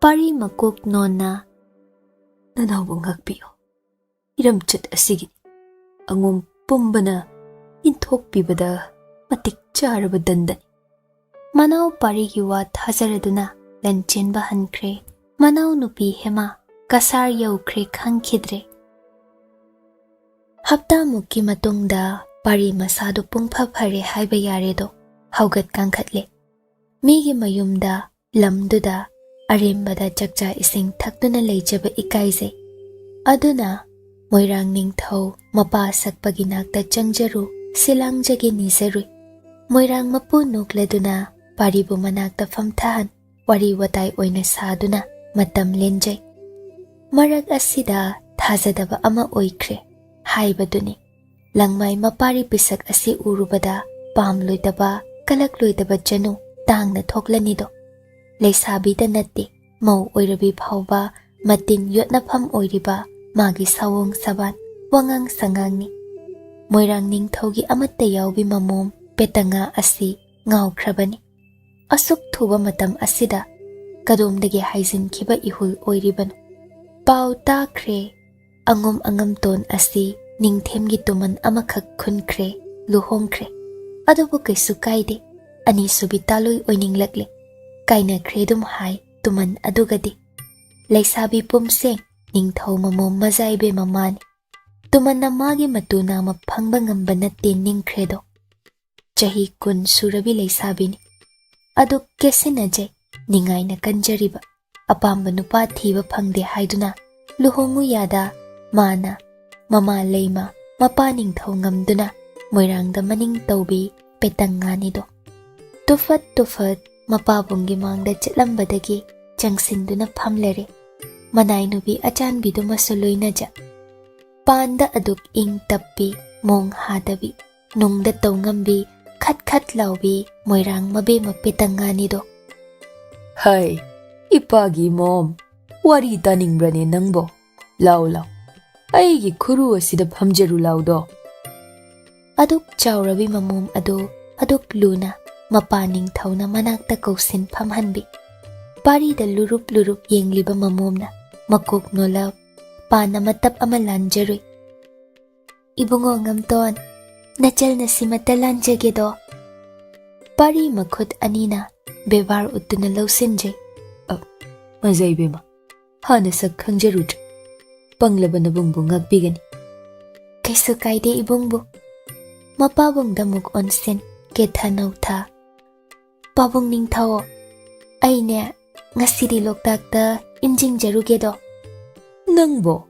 Pari makok nona. Nanawbu ngakpiyo. Iramchat asigi. Angom pumbana inthokpibada matik charaba dandani. Manaw parigi wa thajaraduna Lanchenba hankre. Manaw nupi hema kasar yaukre khangkhidre. Hapta mukki matungda pari masado pungpha phare haiba yaredo haugat kangkhatle. Migi mayumda lamduda arembada chakcha ising thakduna leijaba ikaize. Aduna moirang ningthau mapa sakpagi nakta changjaru silangjagi nizaru. Moirang mapu nukleduna paribu manakta famthahan wari watai oina saduna matam lenjai. Marag asida thazadaba ama oikre haibaduni. Langmai mapari pisak asi urubada pamloidaba kalakloidaba Chanu tangna thoklanido. Leisabida natti mau oirabi phauba matin yotna pham oiriba magi sawong saban wangang sangangni. Moirang ningthaugi amatta yaubi mamom petanga asi ngawkhrabani. Asuk thuba matam asida kadomdagi haizin-khiba ihul oiribanu. Pau takre angom angam ton asi Ningthemgi TUMAN amakhak khunkhre luhongkhre. Adubu kaisu kaide ani subi taloi oininglakle. Kaina khredum hai TUMAN adugadi. Leisabi pumseng ningthau mamom mazaibe mamani. ꯇꯨꯃꯟꯅ ꯃꯥꯒꯤ ꯃꯇꯨ ꯅꯥꯝꯃ ꯐꯪꯕ ꯉꯝꯕ ꯅꯠꯇꯦ ꯅꯤꯡꯈ꯭ꯔꯦꯗꯣ꯫ ꯆꯍꯤ 10 ꯁꯨꯔꯕꯤ ꯂꯩꯁꯥꯕꯤꯅꯤ꯫ ꯑꯗꯨ ꯀꯦꯁꯤꯟꯅꯖꯩ ꯅꯤꯡꯉꯥꯏꯅ ꯀꯟꯖꯔꯤꯕ ꯑꯄꯥꯝꯕ ꯅꯨꯄꯥ ꯊꯤꯕ ꯐꯪꯗꯦ ꯍꯥꯏꯗꯨꯅ ꯂꯨꯍꯣꯡꯉꯨ ꯌꯥꯗ ꯃꯥꯅ ꯃꯃꯥ ꯂꯩꯃ ꯃꯄꯥ ꯅꯤꯡꯊꯧ ꯉꯝꯗꯨꯅ ꯃꯣꯏꯔꯥꯡꯗ ꯃꯅꯤꯡ ꯇꯧꯕꯤ ꯄꯦꯇꯪꯉꯥꯅꯤꯗꯣ꯫ ꯇꯨꯐꯠ ꯇꯨꯐꯠ ꯃꯄꯥꯕꯨꯡꯒꯤ ꯃꯥꯡꯗ ꯆꯠꯂꯝꯕꯗꯒꯤ ꯆꯪꯁꯤꯟꯗꯨꯅ ꯐꯝꯂꯔꯦ꯫ ꯃꯅꯥꯏ ꯅꯨꯄꯤ ꯑꯆꯥꯟꯕꯤꯗꯨꯃꯁꯨ ꯂꯣꯏꯅꯖ꯫ ꯄꯥꯟꯗ ꯑꯗꯨꯛ ꯏꯪ ꯇꯞꯄꯤ ꯃꯣꯡ ꯍꯥꯗꯕꯤ ꯅꯨꯡꯗ ꯇꯧ ꯉꯝꯕꯤ ꯈꯠ ꯈꯠ ꯂꯥꯎꯕꯤ ꯃꯣꯏꯔꯥꯡ ꯃꯕꯦꯝꯃ ꯄꯦꯇꯪꯉꯥꯅꯤꯗꯣ꯫ ꯍꯥꯏ ꯏꯄꯥꯒꯤ ꯃꯣꯝ, ꯋꯥꯔꯤ ꯇꯥꯅꯤꯡꯕ꯭ꯔꯅꯦ ꯅꯪꯕꯣ? ꯂꯥꯎ ꯂꯥꯎ, ꯑꯩꯒꯤ ꯈꯨꯔꯨ ꯑꯁꯤꯗ ꯐꯝꯖꯔꯨ ꯂꯥꯎꯗꯣ꯫ ꯑꯗꯨꯛ ꯆꯥꯎꯔꯕꯤ ꯃꯃꯣꯝ ꯑꯗꯨ ꯑꯗꯨꯛ ꯂꯨꯅ ꯃꯄꯥ ꯅꯤꯡꯊꯧꯅ ꯃꯅꯥꯛꯇ ꯀꯧꯁꯤꯟ ꯐꯝꯍꯟꯕꯤ꯫ ꯄꯥꯔꯤꯗ ꯂꯨꯔꯨꯞ ꯂꯨꯔꯨꯞ ꯌꯦꯡꯂꯤꯕ ꯃꯃꯣꯝꯅ ꯃꯀꯣꯛ ꯅꯣꯜꯂꯞ ꯄꯥꯟꯅ ꯃꯇꯞ ꯑꯃ ꯂꯥꯟꯖꯔꯨꯏ꯫ ꯏꯕꯨꯡꯉꯣ ꯉꯝꯇꯣꯟ, ꯅꯆꯜꯅ ꯁꯤꯃꯠꯇ ꯂꯥꯟꯖꯒꯦꯗꯣ꯫ ꯄꯥꯔꯤ ꯃꯈꯨꯠ ꯑꯅꯤꯅ ꯕꯦꯕꯥꯔ ꯎꯠꯇꯨꯅ ꯂꯧꯁꯤꯟꯖꯩ꯫ ꯃꯖꯩꯕꯦꯝꯃ, ꯍꯥꯟꯅ ꯁꯛ ꯈꯪꯖꯔꯨꯗ꯭ꯔꯦ, ꯄꯪꯂꯕ ꯅꯕꯨꯡꯕꯨ ꯉꯥꯛꯄꯤꯒꯅꯤ꯫ ꯀꯩꯁꯨ ꯀꯥꯏꯗꯦ ꯏꯕꯨꯡꯕꯨ꯫ ꯃꯄꯥꯕꯨꯡꯗ ꯃꯨꯛ ꯑꯣꯟꯁꯤꯟ ꯀꯦꯊ ꯅꯧꯊ꯫ ꯄꯥꯕꯨꯡ ꯅꯤꯡꯊꯧ, ꯑꯩꯅꯦ ꯉꯁꯤꯗꯤ ꯂꯣꯛꯇꯥꯛꯇ ꯏꯟꯖꯤꯡꯖꯔꯨꯒꯦꯗꯣ꯫ ꯅꯪꯕꯣ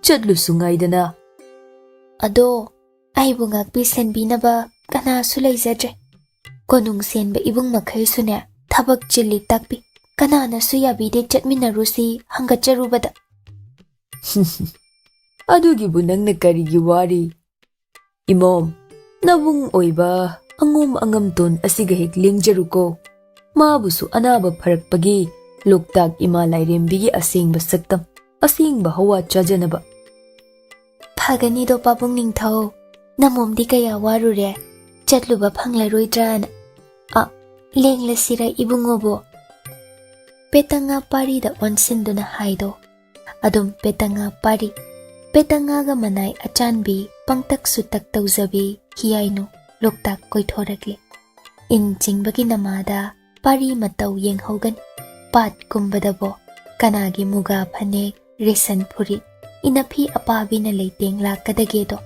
ꯆꯠꯂꯨꯁꯨ ꯉꯥꯏꯗꯅ꯫ ꯑꯗꯣ ꯑꯩꯕꯨ ꯉꯥꯛꯄꯤ ꯁꯦꯟꯕꯤꯅꯕ ꯀꯅꯥꯁꯨ ꯂꯩꯖꯗ꯭ꯔꯦ꯫ ꯀꯣꯅꯨꯡ ꯁꯦꯟꯕ ꯏꯕꯨꯡ ꯃꯈꯩꯁꯨꯅꯦ ꯊꯕꯛ ꯆꯤꯜꯂꯤ ꯇꯥꯛꯄꯤ꯫ ꯀꯅꯥꯅꯁꯨ ꯌꯥꯕꯤꯗꯦ ꯆꯠꯃꯤꯟꯅꯔꯨꯁꯤ ꯍꯪꯒꯠꯆꯔꯨꯕꯗ꯫ ꯑꯗꯨꯒꯤꯕꯨ ꯅꯪꯅ ꯀꯔꯤꯒꯤ ꯋꯥꯔꯤ? ꯏꯃꯣꯝ, ꯅꯕꯨꯡ ꯑꯣꯏꯕ ꯑꯉꯣꯝ ꯑꯉꯝꯇꯣꯟ ꯑꯁꯤꯒ ꯍꯦꯛ ꯂꯦꯡꯖꯔꯨꯀꯣ꯫ ꯃꯥꯕꯨꯁꯨ ꯑꯅꯥꯕ ꯐꯔꯛꯄꯒꯤ ꯂꯣꯛꯇꯥꯛ ꯏꯃꯥ ꯂꯥꯏꯔꯦꯝꯕꯤꯒꯤ ꯑꯁꯦꯡꯕ ꯁꯛꯇꯝ, ꯑꯁꯦꯡꯕ ꯍꯋꯥ ꯆꯥꯖꯅꯕ꯫ ꯐꯒꯅꯤꯗꯣ ꯄꯥꯕꯨꯡ ꯅꯤꯡꯊꯧ, ꯅꯃꯣꯝꯗꯤ ꯀꯌꯥ ꯋꯥꯔꯨꯔꯦ ꯆꯠꯂꯨꯕ ꯐꯪꯂꯔꯣꯏꯗ꯭ꯔꯥꯅ꯫ ꯂꯦꯡꯂꯁꯤꯔ ꯏꯕꯨꯡꯉꯣꯕꯨ? ꯄꯦꯇꯪꯉꯥ ꯄꯥꯔꯤꯗ ꯑꯣꯟꯁꯤꯟꯗꯨꯅ ꯍꯥꯏꯗꯣ꯫ ꯑꯗꯨꯝ ꯄꯦꯇꯪꯉꯥ ꯄꯥꯔꯤ, ꯄꯦꯇꯪꯉꯥꯒ ꯃꯅꯥꯏ ꯑꯆꯥꯟꯕꯤ ꯄꯪꯇꯛ ꯁꯨꯇꯛ ꯇꯧꯖꯕꯤ ꯍꯤꯌꯥꯏꯅꯨ ꯂꯣꯛꯇꯥꯛ ꯀꯣꯏꯊꯣꯔꯛꯂꯤ꯫ ꯏꯟ ꯆꯤꯡꯕꯒꯤ ꯅꯃꯥꯗ ꯄꯥꯔꯤ ꯃꯇꯧ ꯌꯦꯡꯍꯧꯒꯅꯤ꯫ ꯄꯥꯠ ꯀꯨꯝꯕꯗꯕꯣ ꯀꯅꯥꯒꯤ ꯃꯨꯒꯥ ꯐꯅꯦꯛ ꯔꯦꯁꯟ ꯐꯨꯔꯤꯠ ꯏꯅꯐꯤ ꯑꯄꯥꯕꯤꯅ ꯂꯩꯇꯦꯡ ꯂꯥꯛꯀꯗꯒꯦꯗꯣ꯫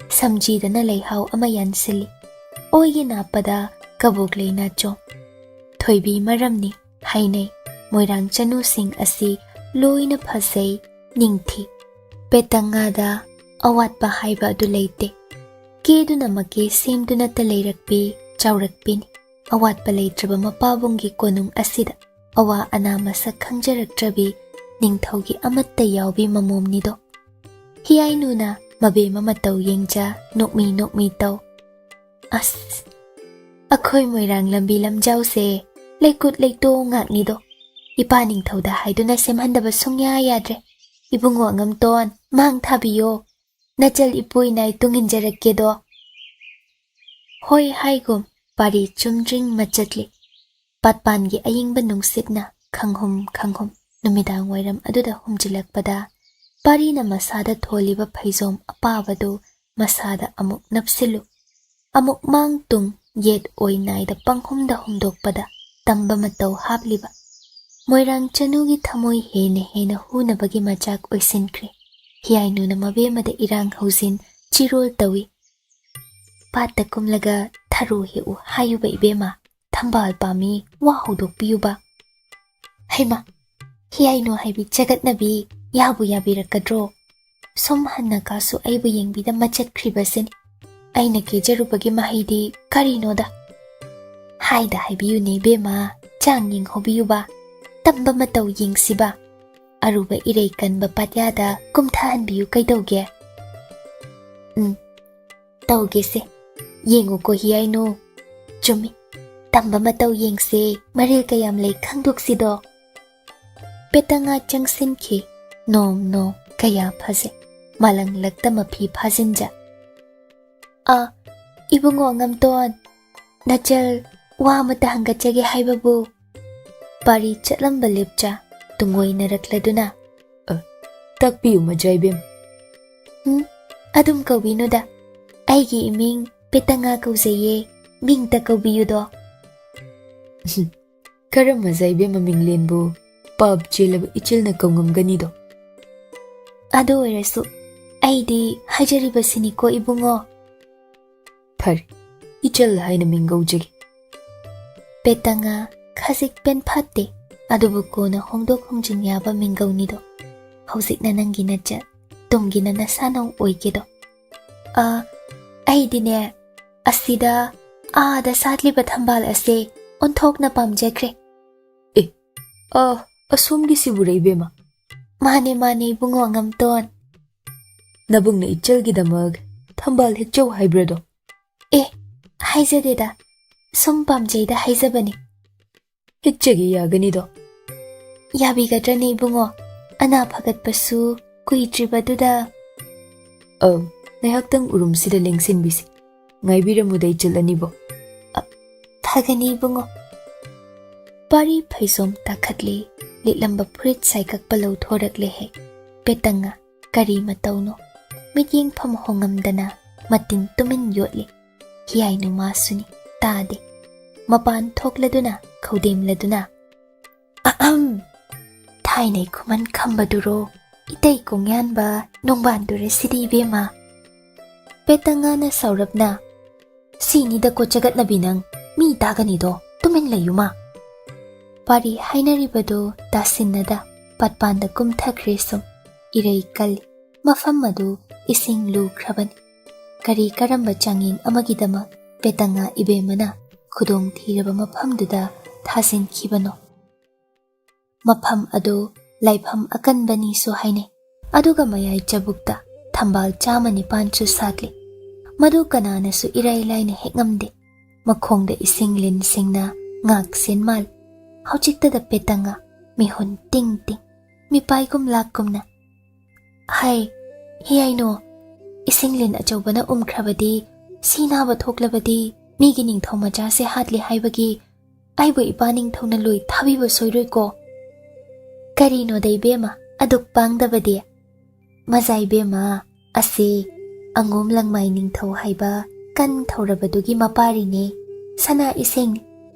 ꯁꯝꯖꯤꯗꯅ ꯂꯩꯍꯥꯎ ꯑꯃ ꯌꯥꯟꯁꯤꯜꯂꯤ꯫ ꯑꯣꯏꯒꯤ ꯅꯥꯞꯄꯗ ꯀꯕꯣꯛ ꯂꯩ ꯅꯥꯆꯣꯝ꯫ ꯊꯣꯏꯕꯤ ꯃꯔꯝꯅꯤ ꯍꯥꯏꯅꯩ ꯃꯣꯏꯔꯥꯡ ꯆꯅꯨꯁꯤꯡ ꯑꯁꯤ ꯂꯣꯏꯅ ꯐꯖꯩ ꯅꯤꯡꯊꯤ꯫ ꯄꯦꯇꯪꯉꯥꯗ ꯑꯋꯥꯠꯄ ꯍꯥꯏꯕ ꯑꯗꯨ ꯂꯩꯇꯦ꯫ ꯀꯦꯗꯨꯅ ꯃꯀꯦ ꯁꯦꯝꯗꯨꯅꯇ ꯂꯩꯔꯛꯄꯤ ꯆꯥꯎꯔꯛꯄꯤꯅꯤ꯫ ꯑꯋꯥꯠꯄ ꯂꯩꯇ꯭ꯔꯕ ꯃꯄꯥꯕꯨꯡꯒꯤ ꯀꯣꯅꯨꯡ ꯑꯁꯤꯗ ꯑꯋꯥ ꯑꯅꯥ ꯃꯁꯛ ꯈꯪꯖꯔꯛꯇ꯭ꯔꯕꯤ ꯅꯤꯡꯊꯧꯒꯤ ꯑꯃꯠꯇ ꯌꯥꯎꯕꯤ ꯃꯃꯣꯝꯅꯤꯗꯣ꯫ ꯍꯤꯌꯥꯏꯅꯨꯅ ꯃꯕꯦꯝꯃ ꯃꯇꯧ ꯌꯦꯡꯖ ꯅꯣꯛꯃꯤ ꯅꯣꯛꯃꯤ ꯇꯧ꯫ ꯑꯁ, ꯑꯩꯈꯣꯏ ꯃꯣꯏꯔꯥꯡ ꯂꯝꯕꯤ ꯂꯝꯖꯥꯎꯁꯦ ꯂꯩꯀꯨꯠ ꯂꯩꯇꯣꯡ ꯉꯥꯛꯅꯤꯗꯣ꯫ ꯏꯄꯥ ꯅꯤꯡꯊꯧꯗ ꯍꯥꯏꯗꯨꯅ ꯁꯦꯝꯍꯟꯗꯕ ꯁꯨꯡꯌꯥ ꯌꯥꯗ꯭ꯔꯦ꯫ ꯏꯕꯨꯡꯉꯣ ꯑꯉꯝꯇꯣꯟ, ꯃꯥꯡ ꯊꯥꯕꯤꯌꯣ, ꯅꯆꯜ ꯏꯄꯨꯏꯅꯥꯏ ꯇꯨꯡꯏꯟꯖꯔꯛꯀꯦꯗꯣ꯫ ꯍꯣꯏ ꯍꯥꯏꯒꯨꯝ ꯄꯥꯔꯤ ꯆꯨꯝꯗ꯭ꯔꯤꯡ ꯃꯆꯠꯂꯤ꯫ ꯄꯥꯠꯄꯥꯟꯒꯤ ꯑꯌꯤꯡꯕ ꯅꯨꯡꯁꯤꯠꯅ ꯈꯪꯍꯨꯝ ꯈꯪꯍꯨꯝ ꯅꯨꯃꯤꯗꯥꯡ ꯋꯥꯏꯔꯝ ꯑꯗꯨꯗ ꯍꯨꯝꯖꯤꯜꯂꯛꯄꯗ ꯄꯥꯔꯤꯅ ꯃꯁꯥꯗ ꯊꯣꯜꯂꯤꯕ ꯐꯩꯖꯣꯝ ꯑꯄꯥꯕꯗꯨ ꯃꯁꯥꯗ ꯑꯃꯨꯛ ꯅꯞꯁꯤꯜꯂꯨ, ꯑꯃꯨꯛ ꯃꯥꯡ ꯇꯨꯡ ꯌꯦꯠ ꯑꯣꯏ ꯅꯥꯏꯗ ꯄꯪꯍꯨꯝꯗ ꯍꯨꯝꯗꯣꯛꯄꯗ ꯇꯝꯕ ꯃꯇꯧ ꯍꯥꯞꯂꯤꯕ ꯃꯣꯏꯔꯥꯡ ꯆꯅꯨꯒꯤ ꯊꯃꯣꯏ ꯍꯦꯟꯅ ꯍꯦꯟꯅ ꯍꯨꯅꯕꯒꯤ ꯃꯆꯥꯛ ꯑꯣꯏꯁꯤꯟꯈ꯭ꯔꯦ꯫ ꯍꯤꯌꯥꯏꯅꯨꯅ ꯃꯕꯦꯝꯃꯗ ꯏꯔꯥꯡ ꯍꯧꯖꯤꯟ ꯆꯤꯔꯣꯜ ꯇꯧꯏ꯫ ꯄꯥꯠꯇ ꯀꯨꯝꯂꯒ ꯊꯔꯣ ꯍꯦꯛꯎ ꯍꯥꯏꯌꯨꯕ ꯏꯕꯦꯝꯃ, ꯊꯝꯕꯥꯜ ꯄꯥꯝꯃꯤ ꯋꯥ ꯍꯧꯗꯣꯛꯄꯤꯌꯨꯕ꯫ ꯍꯩꯃ, ꯍꯤꯌꯥꯏꯅꯨ ꯍꯥꯏꯕꯤ ꯆꯒꯠꯅꯕꯤ, ꯌꯥꯕꯨ ꯌꯥꯕꯤꯔꯛꯀꯗ꯭ꯔꯣ? ꯁꯨꯝ ꯍꯟꯅ ꯀꯥꯁꯨ ꯑꯩꯕꯨ ꯌꯦꯡꯕꯤꯗ ꯃꯆꯠꯈ꯭ꯔꯤꯕꯁꯤꯅꯤ꯫ ꯑꯩꯅ ꯀꯦꯖꯔꯨꯕꯒꯤ ꯃꯍꯩꯗꯤ ꯀꯔꯤꯅꯣꯗ? ꯍꯥꯏꯗ ꯍꯥꯏꯕꯤꯌꯨꯅꯦ ꯏꯕꯦꯝꯃ, ꯆꯥꯡ ꯌꯦꯡꯍꯧꯕꯤꯌꯨꯕ, ꯇꯝꯕ ꯃꯇꯧ ꯌꯦꯡꯁꯤꯕ꯫ ꯑꯔꯨꯕ ꯏꯔꯩ ꯀꯟꯕ ꯄꯥꯠꯌꯥꯗ ꯀꯨꯝꯊꯍꯟꯕꯤꯌꯨ ꯀꯩꯗꯧꯒꯦ? ꯇꯧꯒꯦꯁꯦ, ꯌꯦꯡꯉꯨꯀꯣ ꯍꯤꯌꯥꯏꯅꯨ꯫ ꯆꯨꯝꯃꯤ, ꯇꯝꯕ ꯃꯇꯧ ꯌꯦꯡꯁꯦ, ꯃꯔꯤꯜ ꯀꯌꯥꯝ ꯂꯩ ꯈꯪꯗꯣꯛꯁꯤꯗꯣ꯫ ꯄꯦꯇꯪꯉꯥ ꯆꯪꯁꯤꯟꯈꯤ꯫ ꯅꯣꯝ ꯅꯣꯝ ꯀꯌꯥ ꯐꯖꯩ, ꯃꯥꯂꯪꯂꯛꯇ ꯃꯐꯤ ꯐꯥꯖꯤꯟꯖ꯫ ꯏꯕꯨꯡꯉꯣ ꯑꯉꯝꯇꯣꯟ, ꯅꯆꯜ ꯋꯥ ꯑꯃꯇ ꯍꯪꯒꯠꯆꯒꯦ ꯍꯥꯏꯕꯕꯨ꯫ ꯄꯥꯔꯤ ꯆꯠꯂꯝꯕ ꯂꯦꯞꯆ ꯇꯨꯡꯑꯣꯏꯅꯔꯛꯂꯗꯨꯅ ꯇꯥꯛꯄꯤꯌꯨ ꯃꯖꯥꯏꯕꯦꯝ꯫ ꯑꯗꯨꯝ ꯀꯧꯕꯤꯅꯨꯗ, ꯑꯩꯒꯤ ꯏꯃꯤꯡ ꯄꯦꯇꯪꯉꯥ ꯀꯧꯖꯩꯌꯦ, ꯃꯤꯡꯇ ꯀꯧꯕꯤꯌꯨꯗꯣ꯫ ꯀꯔꯝ ꯃꯖꯥꯏꯕꯦꯝ ꯃꯃꯤꯡꯂꯦꯟꯕꯨ ꯄꯥꯞ ꯆꯦꯜꯂꯕ ꯏꯆꯦꯜꯅ ꯀꯧꯉꯝꯒꯅꯤꯗꯣ꯫ ꯑꯗꯨ ꯑꯣꯏꯔꯁꯨ ꯑꯩꯗꯤ ꯍꯥꯏꯖꯔꯤꯕꯁꯤꯅꯤꯀꯣ ꯏꯕꯨꯡꯉꯣ. ꯐꯔꯦ, ꯏꯆꯜ ꯍꯥꯏꯅ ꯃꯤꯡꯒꯧꯖꯒꯦ. ꯄꯦꯇꯪꯉꯥ ꯈꯖꯤꯛ ꯄꯦꯟꯐꯥꯠꯇꯦ, ꯑꯗꯨꯕꯨ ꯀꯣꯟꯅ ꯍꯣꯡꯗꯣꯛ ꯍꯣꯡꯖꯤꯟ ꯌꯥꯕ ꯃꯤꯡꯒꯧꯅꯤꯗꯣ. ꯍꯧꯖꯤꯛꯅ ꯅꯪꯒꯤ ꯅꯆꯠ, ꯇꯨꯡꯒꯤꯅ ꯅꯁꯥꯅꯧ ꯑꯣꯏꯒꯦꯗꯣ. ꯑꯩꯗꯤꯅꯦ ꯑꯁꯤꯗ ꯑꯥꯗ ꯁꯥꯠꯂꯤꯕ ꯊꯝꯕꯥꯜ ꯑꯁꯦ ꯑꯣꯟꯊꯣꯛꯅ ꯄꯥꯝꯖꯈ꯭ꯔꯦ. ꯑꯦ, ꯑꯁꯣꯝꯒꯤꯁꯤꯕꯨꯔ ꯏꯕꯦꯝꯃ? ꯃꯥꯅꯦ ꯃꯥꯅꯦ ꯏꯕꯨꯡꯉꯣ ꯉꯝꯇꯣꯟ. ꯅꯕꯨꯡꯅ ꯏꯆꯜꯒꯤꯗꯃꯛ ꯊꯝꯕꯥꯜ ꯍꯦꯛꯆꯧ ꯍꯥꯏꯕ꯭ꯔꯗꯣ? ꯑꯦ, ꯍꯥꯏꯖꯗꯦꯗ, ꯁꯨꯝ ꯄꯥꯝꯖꯩꯗ ꯍꯥꯏꯖꯕꯅꯤ. ꯍꯦꯛꯆꯒꯦ ꯌꯥꯒꯅꯤꯗꯣ? ꯌꯥꯕꯤꯒꯗ꯭ꯔꯅꯦ ꯏꯕꯨꯡꯉꯣ? ꯑꯅꯥ ꯐꯒꯠꯄꯁꯨ ꯀꯨꯏꯗ꯭ꯔꯤꯕꯗꯨꯗ. ꯉꯥꯏꯍꯥꯛꯇꯪ ꯎꯔꯨꯝꯁꯤꯗ ꯂꯦꯡꯁꯤꯟꯕꯤꯁꯤ. ꯉꯥꯏꯕꯤꯔꯝꯃꯨꯗ ꯏꯆꯜ ꯑꯅꯤꯕꯣ. ꯐꯒꯅꯤ ꯏꯕꯨꯡꯉꯣ. ꯄꯥꯔꯤ ꯐꯩꯖꯣꯝ ꯇꯥꯈꯠꯂꯤ, ꯂꯤꯠꯂꯝꯕ ꯐꯨꯔꯤꯠ ꯁꯥꯏꯀꯛꯄ ꯂꯧꯊꯣꯔꯛꯂꯦ ꯍꯦꯛ. ꯄꯦꯇꯪꯉꯥ ꯀꯔꯤ ꯃꯇꯧꯅꯣ? ꯃꯤꯠꯌꯦꯡꯐꯝ ꯍꯣꯡꯉꯝꯗꯅ ꯃꯇꯤꯟ ꯇꯨꯃꯤꯟ ꯌꯣꯠꯂꯤ. ꯍꯤꯌꯥꯏꯅꯨ ꯃꯥꯁꯨꯅꯤ, ꯇꯥꯗꯦ. ꯃꯄꯥꯟ ꯊꯣꯛꯂꯗꯨꯅ ꯈꯧꯗꯦꯝꯂꯗꯨꯅ, ꯊꯥꯏꯅꯩ ꯈꯨꯃꯟ ꯈꯝꯕꯗꯨꯔꯣ, 이때이 공연바 농반두를 시리베마. ꯄꯦꯇꯪꯉꯥꯅ ꯁꯥꯎꯔꯞꯅ, ꯁꯤꯅꯤꯗ ꯀꯣꯆꯒꯠꯅꯕꯤ ꯅꯪ, ꯃꯤ ꯇꯥꯒꯅꯤꯗꯣ, ꯇꯨꯃꯤꯟ ꯂꯩꯌꯨꯃ. ꯄꯥꯔꯤ ꯍꯥꯏꯅꯔꯤꯕꯗꯣ ꯇꯥꯁꯤꯟꯅꯗ ꯄꯥꯠꯄꯥꯟꯗ ꯀꯨꯝꯊꯈ꯭ꯔꯦ ꯁꯨꯝ. ꯏꯔꯩ ꯀꯜꯂꯤ, ꯃꯐꯝ ꯑꯗꯨ ꯏꯁꯤꯡ ꯂꯨꯈ꯭ꯔꯕꯅꯤ. ꯀꯔꯤ ꯀꯔꯝꯕ ꯆꯥꯡꯌꯦꯡ ꯑꯃꯒꯤꯗꯃꯛ ꯄꯦꯇꯪꯉꯥ ꯏꯕꯦꯝꯃꯅ ꯈꯨꯗꯣꯡ ꯊꯤꯔꯕ ꯃꯐꯝꯗꯨꯗ ꯊꯥꯖꯤꯟꯈꯤꯕꯅꯣ? ꯃꯐꯝ ꯑꯗꯨ ꯂꯥꯏꯐꯝ ꯑꯀꯟꯕꯅꯤꯁꯨ ꯍꯥꯏꯅꯩ. ꯑꯗꯨꯒ ꯃꯌꯥꯏ ꯆꯕꯨꯛꯇ ꯊꯝꯕꯥꯜ 109ꯁꯨ ꯁꯥꯠꯂꯤ. ꯃꯗꯨ ꯀꯅꯥꯅꯁꯨ ꯏꯔꯥꯏ ꯂꯥꯏꯅ ꯍꯦꯛꯉꯝꯗꯦ. ꯃꯈꯣꯡꯗ ꯏꯁꯤꯡ ꯂꯤꯟꯁꯤꯡꯅ ꯉꯥꯛ ꯁꯦꯟ ꯃꯥꯜ. ꯍꯧꯖꯤꯛꯇꯗ ꯄꯦꯇꯪꯉꯥ ꯃꯤꯍꯨꯟ ꯇꯤꯡ ꯇꯤꯡ, ꯃꯤꯄꯥꯏꯒꯨꯝ ꯂꯥꯛꯀꯨꯝꯅ, ꯍꯥꯏ ꯍꯤꯌꯥꯏꯅꯣ, ꯏꯁꯤꯡ ꯂꯤꯟ ꯑꯆꯧꯕꯅ ꯎꯝꯈ꯭ꯔꯕꯗꯤ, ꯁꯤ ꯅꯥꯕ ꯊꯣꯛꯂꯕꯗꯤ ꯃꯤꯒꯤ ꯅꯤꯡꯊꯧ ꯃꯆꯥꯁꯦ ꯍꯥꯠꯂꯤ ꯍꯥꯏꯕꯒꯤ ꯑꯩꯕꯨ ꯏꯄꯥ ꯅꯤꯡꯊꯧꯅ ꯂꯣꯏ ꯊꯥꯕꯤꯕ ꯁꯣꯏꯔꯣꯏꯀꯣ? ꯀꯔꯤꯅꯣꯗ ꯏꯕꯦꯝꯃ ꯑꯗꯨꯛ ꯄꯥꯡꯗꯕꯗꯤ? ꯃꯖꯥ ꯏꯕꯦꯝꯃ, ꯑꯁꯤ ꯑꯉꯣꯝ ꯂꯪꯃꯥꯏ ꯅꯤꯡꯊꯧ ꯍꯥꯏꯕ ꯀꯟ ꯊꯧꯔꯕꯗꯨꯒꯤ ꯃꯄꯥꯔꯤꯅꯦ, ꯁꯅꯥ ꯏꯁꯤꯡꯅꯤ.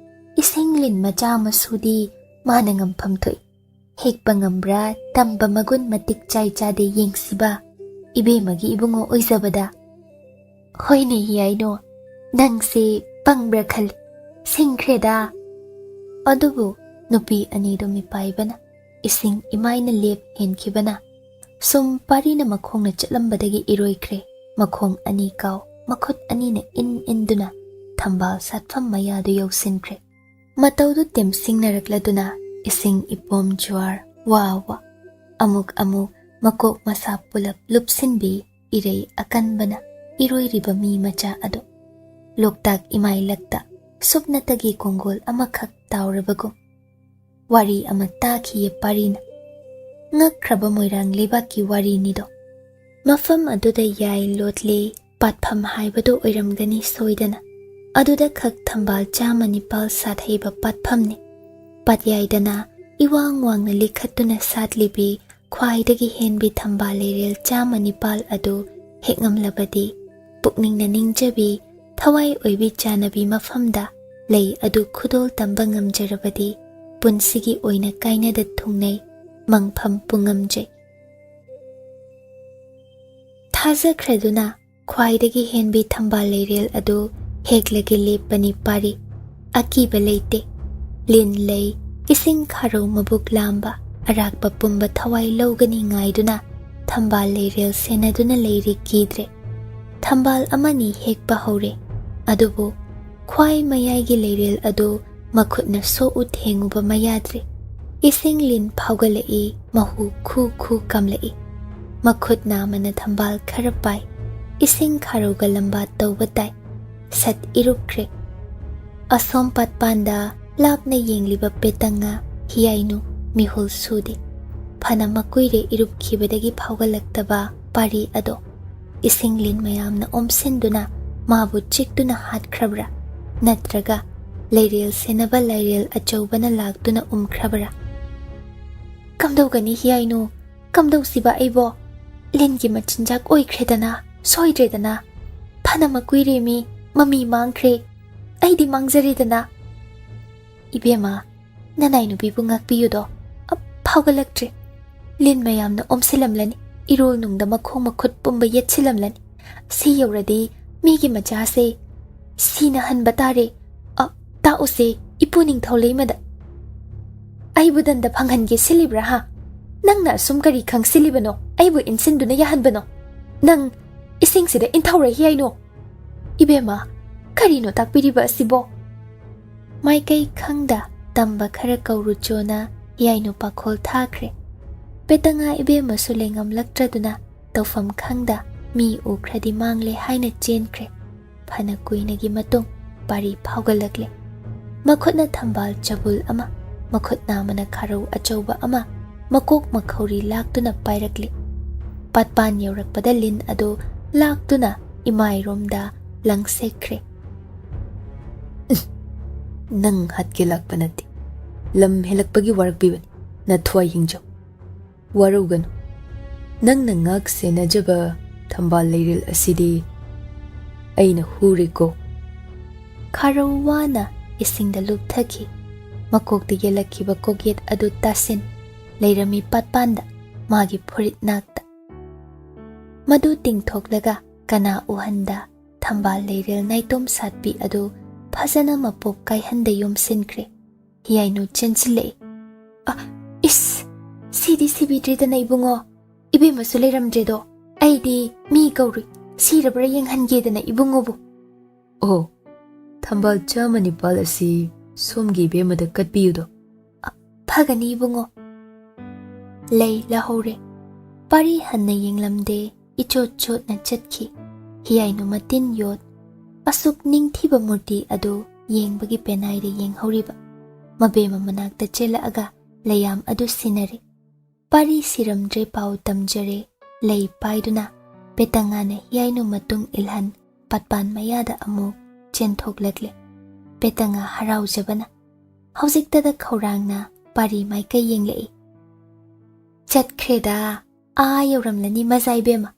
ꯏꯁꯤꯡ ꯂꯤꯟ ꯃꯆꯥ ꯃꯁꯨꯗꯤ ꯃꯥꯅ ꯉꯝꯐꯝ ꯊꯣꯛꯏ. ꯍꯦꯛꯄ ꯉꯝꯕ꯭ꯔꯥ ꯇꯝꯕ ꯃꯒꯨꯟ ꯃꯇꯤꯛ ꯆꯥꯏ ꯆꯥꯗꯦ ꯌꯦꯡꯁꯤꯕ, ꯏꯕꯦꯝꯃꯒꯤ ꯏꯕꯨꯡꯉꯣ ꯑꯣꯏꯖꯕꯗ. ꯍꯣꯏꯅꯦ ꯍꯤꯌꯥꯏꯅꯣ, ꯅꯪꯁꯦ ꯄꯪꯕ꯭ꯔꯥ ꯈꯜꯂꯤ, ꯁꯤꯡꯈ꯭ꯔꯦꯗ. ꯑꯗꯨꯕꯨ ꯅꯨꯄꯤ ꯑꯅꯤꯗꯨ ꯃꯤꯄꯥꯏꯕꯅ, ꯏꯁꯤꯡ ꯏꯃꯥꯏꯅ ꯂꯦꯞ ꯍꯦꯟꯈꯤꯕꯅ, ꯁꯨꯝ ꯄꯥꯔꯤꯅ ꯃꯈꯣꯡꯅ ꯆꯠꯂꯝꯕꯗꯒꯤ ꯏꯔꯣꯏꯈ꯭ꯔꯦ. ꯃꯈꯣꯡ ꯑꯅꯤ ꯀꯥꯎ, ꯃꯈꯨꯠ ꯑꯅꯤꯅ ꯏꯟꯗꯨꯅ ꯊꯝꯕꯥꯜ ꯁꯥꯠꯐꯝ ꯃꯌꯥꯗꯨ ꯌꯧꯁꯤꯟꯈ꯭ꯔꯦ. ꯃꯇꯧꯗꯨ ꯇꯦꯝꯁꯤꯡꯅꯔꯛꯂꯗꯨꯅ ꯏꯁꯤꯡ ꯏꯄꯣꯝ ꯖꯨꯋꯥꯔ ꯋꯥ ꯋꯥ, ꯑꯃꯨꯛ ꯑꯃꯨꯛ ꯃꯀꯣꯛ ꯃꯁꯥ ꯄꯨꯂꯞ ꯂꯨꯞꯁꯤꯟꯕꯤ ꯏꯔꯩ ꯑꯀꯟꯕꯅ ꯏꯔꯣꯏꯔꯤꯕ ꯃꯤ ꯃꯆꯥ ꯑꯗꯨ. ꯂꯣꯛꯇꯥꯛ ꯏꯃꯥꯏꯂꯛꯇ ꯁꯨꯞꯅꯇꯒꯤ ꯀꯣꯡꯒꯣꯜ ꯑꯃꯈꯛ ꯇꯥꯎꯔꯕꯒꯨꯝ. ꯋꯥꯔꯤ ꯑꯃ ꯇꯥꯈꯤꯌꯦ ꯄꯥꯔꯤꯅ. ꯉꯛꯈ꯭ꯔꯕ ꯃꯣꯏꯔꯥꯡ ꯂꯩꯕꯥꯛꯀꯤ ꯋꯥꯔꯤꯅꯤꯗꯣ. ꯃꯐꯝ ꯑꯗꯨꯗ ꯌꯥꯏ ꯂꯣꯠꯂꯤ ꯄꯥꯠꯐꯝ ꯍꯥꯏꯕꯗꯨ ꯑꯣꯏꯔꯝꯒꯅꯤ ꯁꯣꯏꯗꯅ. ꯑꯗꯨꯗ ꯈꯛ ꯊꯝꯕꯥꯜ 109 ꯁꯥꯠꯍꯩꯕ ꯄꯥꯠꯐꯝꯅꯤ. ꯄꯥꯠꯌꯥꯏꯗꯅ 이왕 왕ꯅ ꯂꯤꯈꯠꯇꯨꯅ ꯁꯥꯠꯂꯤꯕꯤ ꯈ꯭ꯋꯥꯏꯗꯒꯤ ꯍꯦꯟꯕꯤ ꯊꯝꯕꯥꯜ ꯂꯩꯔꯦꯜ 109 ꯑꯗꯨ ꯍꯦꯛꯉꯝꯂꯕꯗꯤ ꯄꯨꯛꯅꯤꯡꯅ ꯅꯤꯡꯖꯕꯤ ꯊꯋꯥꯏ ꯑꯣꯏꯕꯤ ꯆꯥꯅꯕꯤ ꯃꯐꯝꯗ ꯂꯩ ꯑꯗꯨ ꯈꯨꯗꯣꯜ ꯇꯝꯕ ꯉꯝꯖꯔꯕꯗꯤ ꯄꯨꯟꯁꯤꯒꯤ ꯑꯣꯏꯅ ꯀꯥꯏꯅꯗ ꯊꯨꯡꯅꯩ, ꯃꯪꯐꯝ ꯄꯨꯡꯉꯝꯖꯩ. ꯊꯥꯖꯈ꯭ꯔꯗꯨꯅ ꯈ꯭ꯋꯥꯏꯗꯒꯤ ꯍꯦꯟꯕꯤ ꯊꯝꯕꯥꯜ ꯂꯩꯔꯦꯜ ꯑꯗꯨ ꯍꯦꯛꯂꯒꯦ ꯂꯦꯞꯄꯅꯤ ꯄꯥꯔꯤ. ꯑꯀꯤꯕ ꯂꯩꯇꯦ. ꯂꯤꯟ ꯂꯩ, ꯏꯁꯤꯡ ꯈꯥꯔꯧ ꯃꯕꯨꯛ ꯂꯥꯝꯕ, ꯑꯔꯥꯛꯄ ꯄꯨꯝꯕ ꯊꯋꯥꯏ ꯂꯧꯒꯅꯤ ꯉꯥꯏꯗꯨꯅ ꯊꯝꯕꯥꯜ ꯂꯩꯔꯦꯜ ꯁꯦꯟꯅꯗꯨꯅ ꯂꯩꯔꯤ ꯀꯤꯗ꯭ꯔꯦ. ꯊꯝꯕꯥꯜ ꯑꯃꯅꯤ ꯍꯦꯛꯄ ꯍꯧꯔꯦ. ꯑꯗꯨꯕꯨ ꯈ꯭ꯋꯥꯏ ꯃꯌꯥꯏꯒꯤ ꯂꯩꯔꯦꯜ ꯑꯗꯨ ꯃꯈꯨꯠꯅ ꯁꯣꯛꯎ ꯊꯦꯡꯉꯨꯕ ꯃꯌꯥꯗ꯭ꯔꯦ. ꯏꯁꯤꯡ ꯂꯤꯟ ꯐꯥꯎꯒꯠꯂꯛꯏ, ꯃꯍꯨ ꯈꯨ ꯈꯨ ꯀꯥꯝꯂꯛꯏ. ꯃꯈꯨꯠ ꯅꯥꯝꯃꯅ ꯊꯝꯕꯥꯜ ꯈꯔ ꯄꯥꯏ, ꯏꯁꯤꯡ ꯈꯥꯔꯧꯒ ꯂꯝꯕꯥ ꯇꯧꯕ ꯇꯥꯏ. ꯁꯠ ꯏꯔꯨꯞꯈ꯭ꯔꯦ. ꯑꯁꯣꯝ ꯄꯥꯠꯄꯥꯟꯗ ꯂꯥꯞꯅ ꯌꯦꯡꯂꯤꯕ ꯄꯦꯇꯪꯉꯥ, ꯍꯤꯌꯥꯏꯅꯨ ꯃꯤꯍꯨꯜ ꯁꯨꯗꯦ. ꯐꯅ ꯃꯀꯨꯏꯔꯦ ꯏꯔꯨꯞꯈꯤꯕꯗꯒꯤ ꯐꯥꯎꯒꯠꯂꯛꯇꯕ ꯄꯥꯔꯤ ꯑꯗꯣ. ꯏꯁꯤꯡ ꯂꯤꯟ ꯃꯌꯥꯝꯅ ꯑꯣꯝꯁꯤꯟꯗꯨꯅ ꯃꯥꯕꯨ ꯆꯤꯛꯇꯨꯅ ꯍꯥꯠꯈ꯭ꯔꯕ꯭ꯔꯥ, ꯅꯠꯇ꯭ꯔꯒ ꯂꯩꯔꯦꯜ ꯁꯦꯟꯅꯕ ꯂꯩꯔꯦꯜ ꯑꯆꯧꯕꯅ ꯂꯥꯛꯇꯨꯅ ꯎꯝꯈ꯭ꯔꯕ꯭ꯔꯥ? ꯀꯝꯗꯧꯒꯅꯤ ꯍꯤꯌꯥꯏꯅꯨ, ꯀꯝꯗꯧꯁꯤꯕ ꯑꯩꯕꯣ? ꯂꯤꯟꯒꯤ ꯃꯆꯤꯟꯖꯥꯛ ꯑꯣꯏꯈ꯭ꯔꯦꯗꯅ, ꯁꯣꯏꯗ꯭ꯔꯦꯗꯅ. ꯐꯅ ꯃꯀꯨꯏꯔꯦ ꯃꯃꯤ ꯃꯥꯡꯈ꯭ꯔꯦ, ꯑꯩꯗꯤ ꯃꯥꯡꯖꯔꯦꯗꯅ. ꯏꯕꯦꯝꯃ, ꯅꯅꯥꯏ ꯅꯨꯄꯤꯕꯨ ꯉꯥꯛꯄꯤꯌꯨꯗꯣ, ꯐꯥꯎꯒꯠꯂꯛꯇ꯭ꯔꯦ. ꯂꯤꯟ ꯃꯌꯥꯝꯅ ꯑꯣꯝꯁꯤꯜꯂꯝꯂꯅꯤ. irol nungda makhong makhut pumba yetchilamlani si yauradi migi macha se sina hanba tare ta ose ipu ningthau leimada aibu danda phanghange silibra ha nangna sum kari khang silibano aibu insinduna yahanbano nang ising sida inthawra hiaino ibema karino takpiriba asibo maikai khangda tamba khara kauru chona yaino pakhol thakre petanga ibema sulengam laktraduna tawfam khangda mi ukhradi mangle haina chenkre phana kuinagi matung pari phaugalakle makhutna thambal chabul ama makhutna mana kharau achauba ama makok makhori laktuna pairakle patpan yaurakpada lin ado laktuna imai romda langsekre nang hatke lakpanati lam helakpagi warakbibani na thwai hingjo waruganu nang nangak senajaba thambal leiril asidi aina huriko kharawana isingda lupthaki makokta yelakhiba koget adu tasin leirami patpanda magi phurit nakta madu tingthoklaga kana uhanda thambal leiril naitom satpi adu phajana mapop kaihanda yomsinkre hiainu chenchile is sidi sibidrida naibungo ibe masule ramdredo aidi mi gauri sirabra yenghangedana ibungobu oh thambal chamani palasi somgi be mada katbiyudo phagani ibungo lei lahore pari hanna yenglamde ichot chot na chatki hiainu matin yot asuk ningthiba murti ado yengbagi penai re yenghoriba mabema manakta chela aga layam adu sinare pari siramdre pau tamjare lei paiduna petangana hiainu matung ilhan patpan mayada amu chenthoklegle petanga harau jabana hojiktada khorangna pari maikai yenglei chatkreda yoramlani mazai bema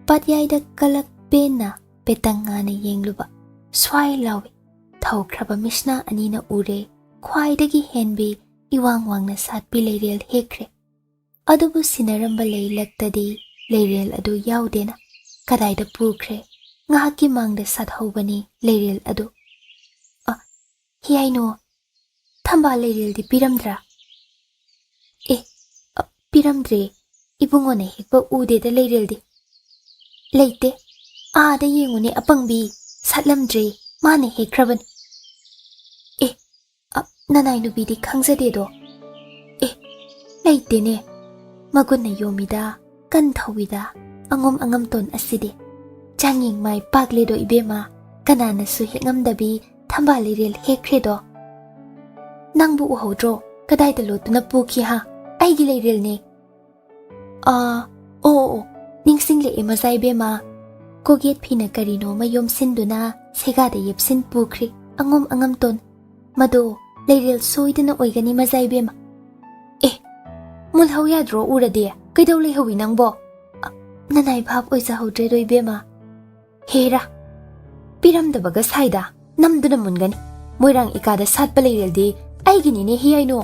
patyaida kalak pena petangana yengluba swai lawi thaukraba mishna anina ure khwaidagi henbi iwang wangna satpi leirel hekre adubu sinaramba leilaktadi leirel adu yaudena kadaida pukre ngahaki mangda sathobani leirel adu hiaino thamba leirel di piramdra piramdre ibungone hekpa ude da leirel di leite da yengune apangbi satlamdre mane hekraban nanai nubi di khangjade do leite ne magunna yomida kan thawida angam ton aside changing mai pakle do ibema kanana su hengamdabi thamba leirel hekre do nangbu uhodro kadai da lotuna pukhi ha aigi leirel ne ningsing le emazai bema koget phina karino mayom sinduna sega da yepsin pukri angam ton mado leirel soidana oigani mazai bema mulhau yadro urade kaidau le hawi nangbo nanai bhap oisa hodre doi bema hera piram da baga saida namduna mungani moirang ikada satpa leirel di aigini ne hiaino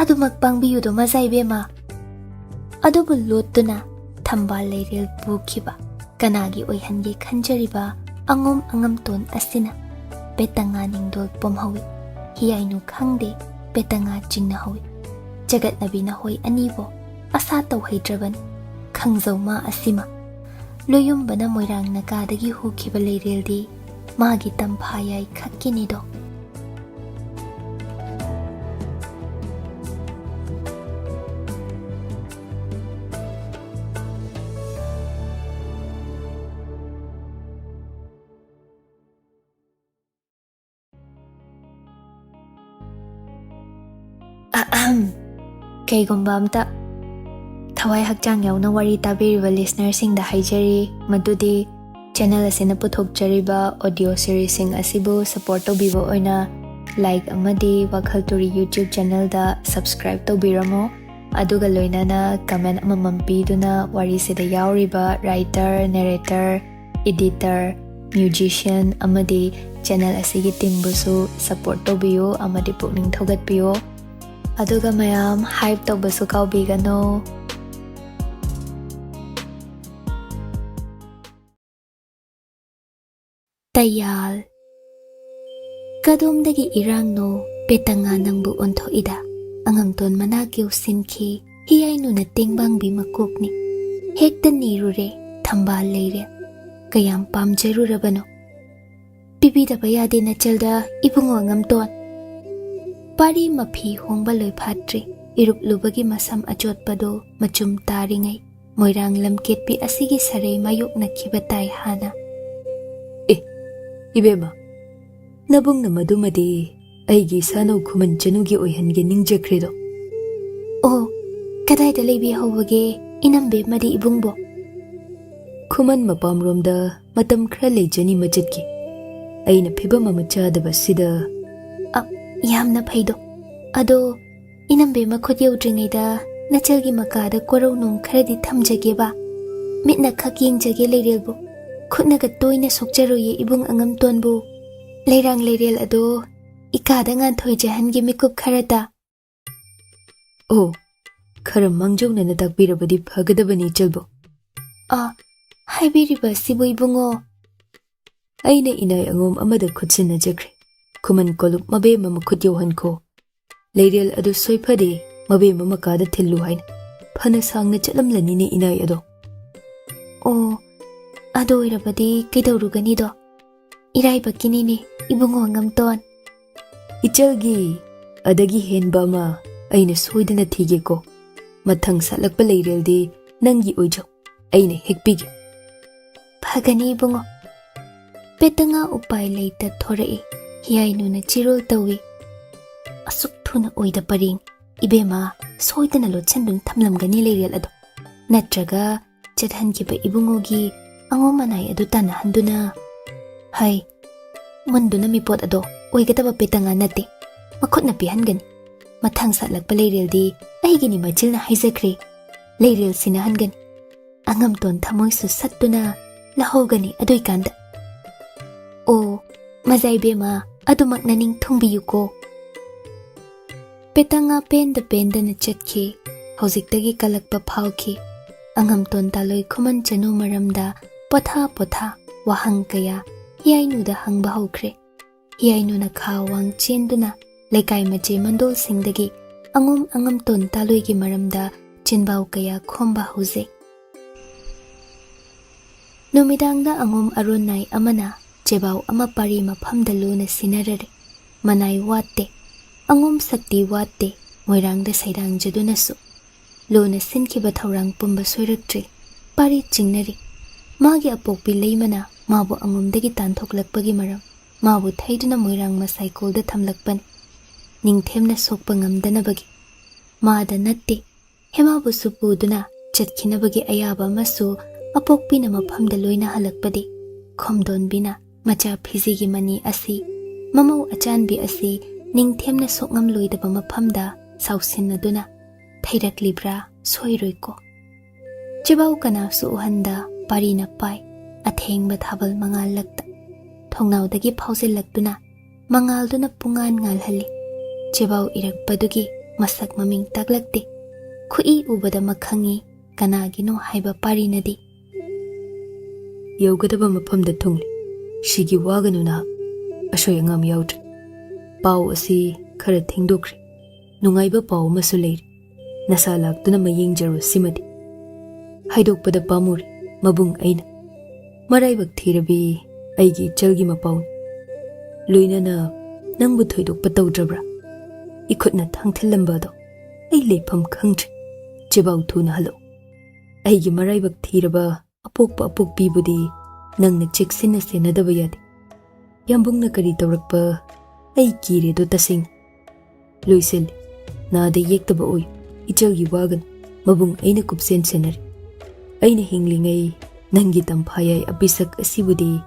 adumak pangbiyu do mazai bema adubu lotuna thambal leirel pukhiba kanagi oihange khanjariba angam ton asina petanga ningdol pomhawi hiainu khangde petanga jingna hawi jagat nabina hoi anibo asa tawhaidraban khangzauma asima loyum bana moirang nakadagi hukhiba leireldi magi tamphayai khakkini do Kaygumba amta thawai hakchang yauna wari tabiriba listener singda haijari madudi channel asina puthokjariba audio series sing asibu support tobibo oina like amadi WakhaL Turi YouTube channel da subscribe tobiramo aduga loinana comment amamam piduna wari sida yauriba writer narrator editor musician amadi channel asigi team busu support tobiyo amadi pukning thogat piyo aduga mayam hype to basu kaubigano Tayal. Kadomdagi irangno petanga nangbu onto ida. Angamton managyo sinki hiyay no na tingbang bimakukni. Hekta nirure thambal leire. Kayam pamjarurabano. Bibida bayade na chalda ibungo angamton. Pari mapi hongba loy phatri. Irup lubagi masam ajot pado machum taringay. Moirang lamkit pi asigi saray mayok na kibatay hana. Ibema, nabung na madumadi aigi sanaw Khuman Chanugi oihange ningjakrido. Oh, kaday da laybi hawage inambe madi ibungbo. Khuman mapamromda matam khra lejani majatki. Aina phibam ama chadaba sida. Yamna phaido. Ado inambe makhut yaudringayda nachalgi makada korau nung kharadi thamjageba. Mitna khak yengjage leirelbo. Khutnaga toina sokjaroye ibung angamtonbu. Leirang leirel ado ikada ngan thoijahangi mikup kharata. Oh, khara mangjongna na takbirabadi phagadabani chalbo. Haibiriba sibu ibungo. Aina inay angom amada khutsin na jakre. Khuman koluk mabe mama khut yawhanko. Leirel ado soifade mabe mama kada thillu hain. Phana sangna chalamlani ne inay ado. Oh, ado irabadi kaidaruganido. Irai bakinini ibungo angamton. Ichalgi adagi henba ma aina soidana thige ko. Mathang salakpa leireldi nangi oijo. Aina hekpigi. Phagani ibungo. Petanga upay leita thorai. Hiyay nuna chirol tawi. Asuk thuna oida paring. Ibema soidana lotchandun thamlamgani leirel ado. Natraga chadhankiba ibungogi angomanay ado tanahanduna. Hay, munduna mipot ado oigataba petanga nate. Makhut na pihangan. Mathang salakpa leirel di aigini machil na haijakre. Leirel sinahangan. Angamton thamoy susattuna lahogani adoy kanda. Oh, mazay bema adumak na ningthemgi. Petanga penda na chatki. Haujiktagi kalakpa phauki. Angamton taloy Khuman Chanu maramda potha wahang kaya hiyay nuda hangba hawkre. Hiyay nuna khawang chenduna laikay mache mandol singdagi angamton taloy gi maramda chinbaw kaya khomba hauze. Numidangda angom arunay amana chebaw ama pari maphamda luna sinarare. Manay watte. Angom sakti watte. Moirangda sairang jadunasu. Luna sinkiba thaurang pumba soiraktre. Pari chingnari. Magi apokpi leimana mabu angomdagi tanthoklakpagi maram. Mabu thaiduna moirang masaikolda thamlakpan. Ningthemna sokpa ngamdanabagi. Maada natte. Hemabu supuduna chatkinabagi ayaba masu apokpina maphamda loina halakpadi. Khomdonbina macha phizigi mani asi. Mamau achanbi asi ningthemna sokngam loidaba maphamda sausinnaduna. Thairak libra soiroiko. Chibau kanapsu uhanda parina pai. Athengba thabal mangal lakta. Thongnawdagi phausil laktuna. Mangalduna pungan ngalhali. Chibau irakpadugi masak maming taglakte. Kui ubada makhangi kanagino haiba parinadi. Yaugadaba maphamda thungli. Shigi waganu na ashoy angam yaudre. Pau asi khara thingdokre. Nungaiba pau masu leire. Nasa laktuna mayengjaru simadi. Haidokpada pamuri mabung aina. Maraibak thirabi aigi chalgi mapaun. Luinana nangbu thoidokpa tawdrabra. Ikhutna thangthilambado. Ai lepham khangtre. Chibau thuna halo. Aigi maraibak thiraba apokpibudi nangna cheksinna senadaba yade. Yambungna kari tawrakpa ai kire do tasing. Luisel naada yektaba oy. Ichalgi wagan mabung aina kupsen senari. Aina hinglingay nangi Tamfayai abisak asibudi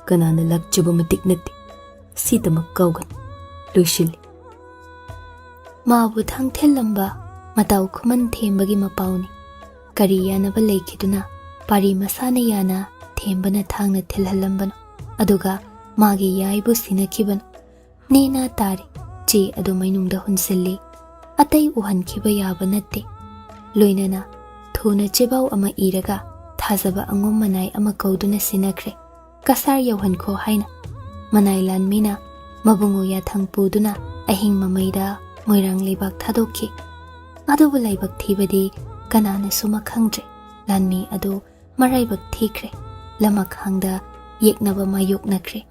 kanana lakjaba matik nati. Sitamak kaugan. Luishili. Mabu thangthilamba mataw Khuman thembagi mapauni. Kari yanaba leikiduna pari masana yana thembana thangna thilhalambano. Aduga magi yaibu sinakibano. Nena tari che adu mainungda hunsilli. Atay uhankhiba yaba natte. Loinana thuna chebau ama iraga thazaba angom manay ama kauduna sinakre. Kasar yawhankho haina Manay Lanmina Mabungo Yathang Puduna Ahing Mamaida Moirang Lebak Tadoki Adobu Laibak Thibadi Kanana Sumakhangdre Lanmi Ado Maraibak Thikre Lamak Hangda Yeknaba Mayuk Nakre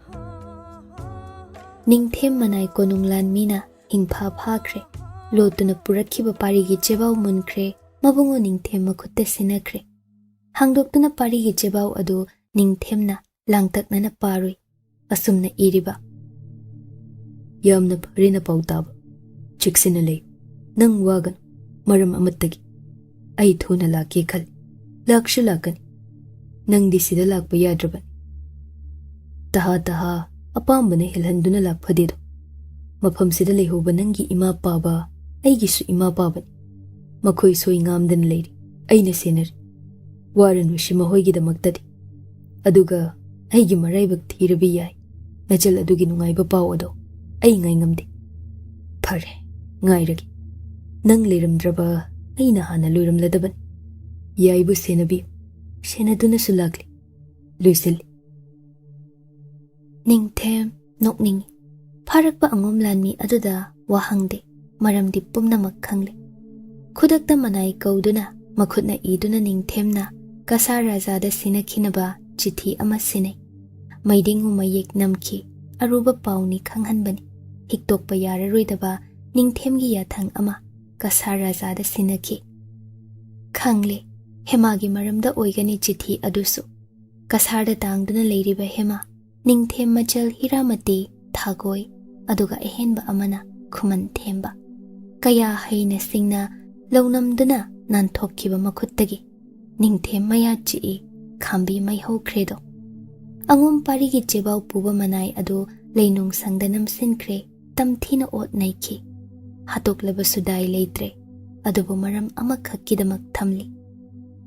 Ningthem Manay Konung Lanmina Hingpa Phakre Lotuna Purakhiba Parigi Chebau Munkre Mabungo Ningthem Makhutta Sinakre Hangdoktuna Parigi Chebau Ado Ningthemna Langtaknana Parui Asumna Iriba Yamna Parina Pautaba Chiksinale Nang Wagan Maram Amatagi Ay Thuna Laki Khal Lakshu Lakani Nang Disida Lakpa Yadraban Taha Apambana Hilhanduna Lakpadido Mapam Sida Lehoba Nangi Ima Paba Aigisu Ima Paban Makhoi Soingamdan Lady Aina Sener Waran Wishimahoigi the Magtadi Aduga Aigi Maraibak Thirabiyai Najal Adugi Nungaiba Pawado Ay Ngamdi Pare Ngairagi Nang Liram Draba Aina Hana Luram Ladaban Yaibu Senabi Senaduna Sulagli Luisil Ningthem Nokning Parakpa Angom Lanmi Aduda Wahangde Maramdi Pumna Makhangli Khudakta Manai Kauduna Makhutna Iduna Ningthemna Kasar Razada Sinakinaba Chithi Ama Sinai Maidingu Mayek Namki Aruba Pauni Khanghanbani Hikdokpa Yararoidaba Ningthemgi Yathang Ama Kasar Razada Sinaki Khangle Hemagi Maramda Oigani Chithi Adusu Kasarda Tangduna Leiriba Hema Ningthem Machal Hiramati Thagoi Aduga Ehenba Amana Khuman Themba Kaya Haina Singna Launamduna Nanthokkiba Makhuttagi Ningthem Maya Chi Khambi Maiho Credo Angum Parigi Chebau Puba Manai Adu Leinung Sangdanam Sinkre Tamthina Ot Naiki Hatok Laba Sudai Leitre Adubu Maram Amakhakidamak Thamli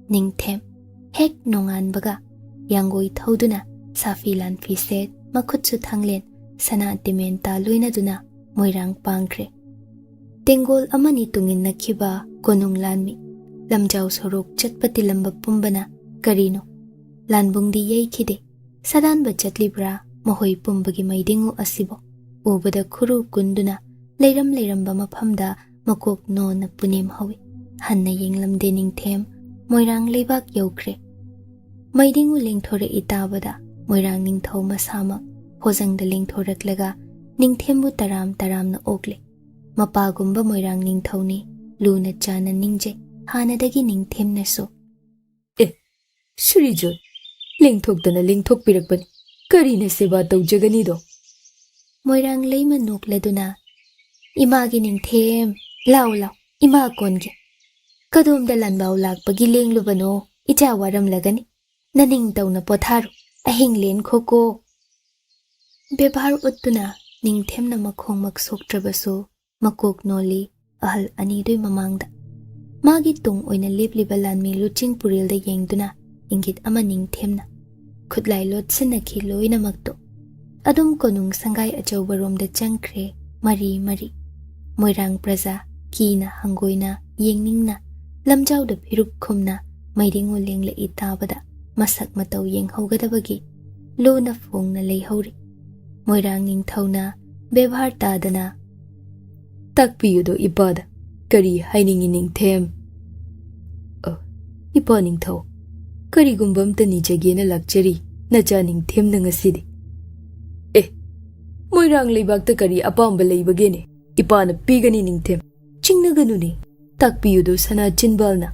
Ningthem Hek Nongan Baga Yangoi Thauduna Safi Lan Fiset Makhutsu Thanglen Sana Timen Ta Luina Duna Moirang Pangkre Tengol Amani Tungin Nakhiba Konung Lanmi Lamjau Sorok Chatpati Lamba Pumbana Karino Lanbungdi Yaikhide Sadan Bachat Libra Mahoi Pumbagi Maidingu Asibo Ubada Kuru Kunduna Leiram Bamapamda Makok no na Punim Hawi Hanna Yinglam de Ningthem Moirang Lebak Yokre Maidingu Lingthore Itabada Moirang Ningthau Masama Hozang the Lingthorak Laga Ningthembu Taram na Ogle Mapagumba Moirang Ningthauni Luna Chana Ningje Hanadagi Ningthem Naso Shrijo Lingthokdana Lingthok Pirakbani Karina Seba Taujaganido Moirang Leima Nokladuna Imagi Ningthem Lao Ima Konge Kadum da Lanbao Lakpagi Ling Lubano Icha Waram Lagani Naning Tauna Potharu Ahing Len Khoko Bebhar Uttuna Ningthem na Makhong Maksok Trabaso Makok Noli Ahal Anidui Mamangda Magi Tung Oina Libliba Lanmi Luching Puril da Yengduna Ingit Ama Ningthemna Khudlai Lot Sinaki Loina Makto Adum Konung Sangai Achaubarom da Changkre Mari Moirang Praza Kina Hangoina Yengningna Lamjau da Pirup Khumna Maidingu Lengla Itabada Masak Matau Yeng Hogadabagi Lona Fong na Leihauri Moirang Ningthauna Bebhar Tadana Takpiyudo Ipada Kari Hainingi Ningthem Ipa Ningthau Kari Gumbam Tani Jagena Lakchari Nacha Ningthem na ngasidi Moirang Lebakta Kari Apamba Leibagene Ipa na Pigani Ningthem Chingnaganuni Takpiyudo Sana Chinbalna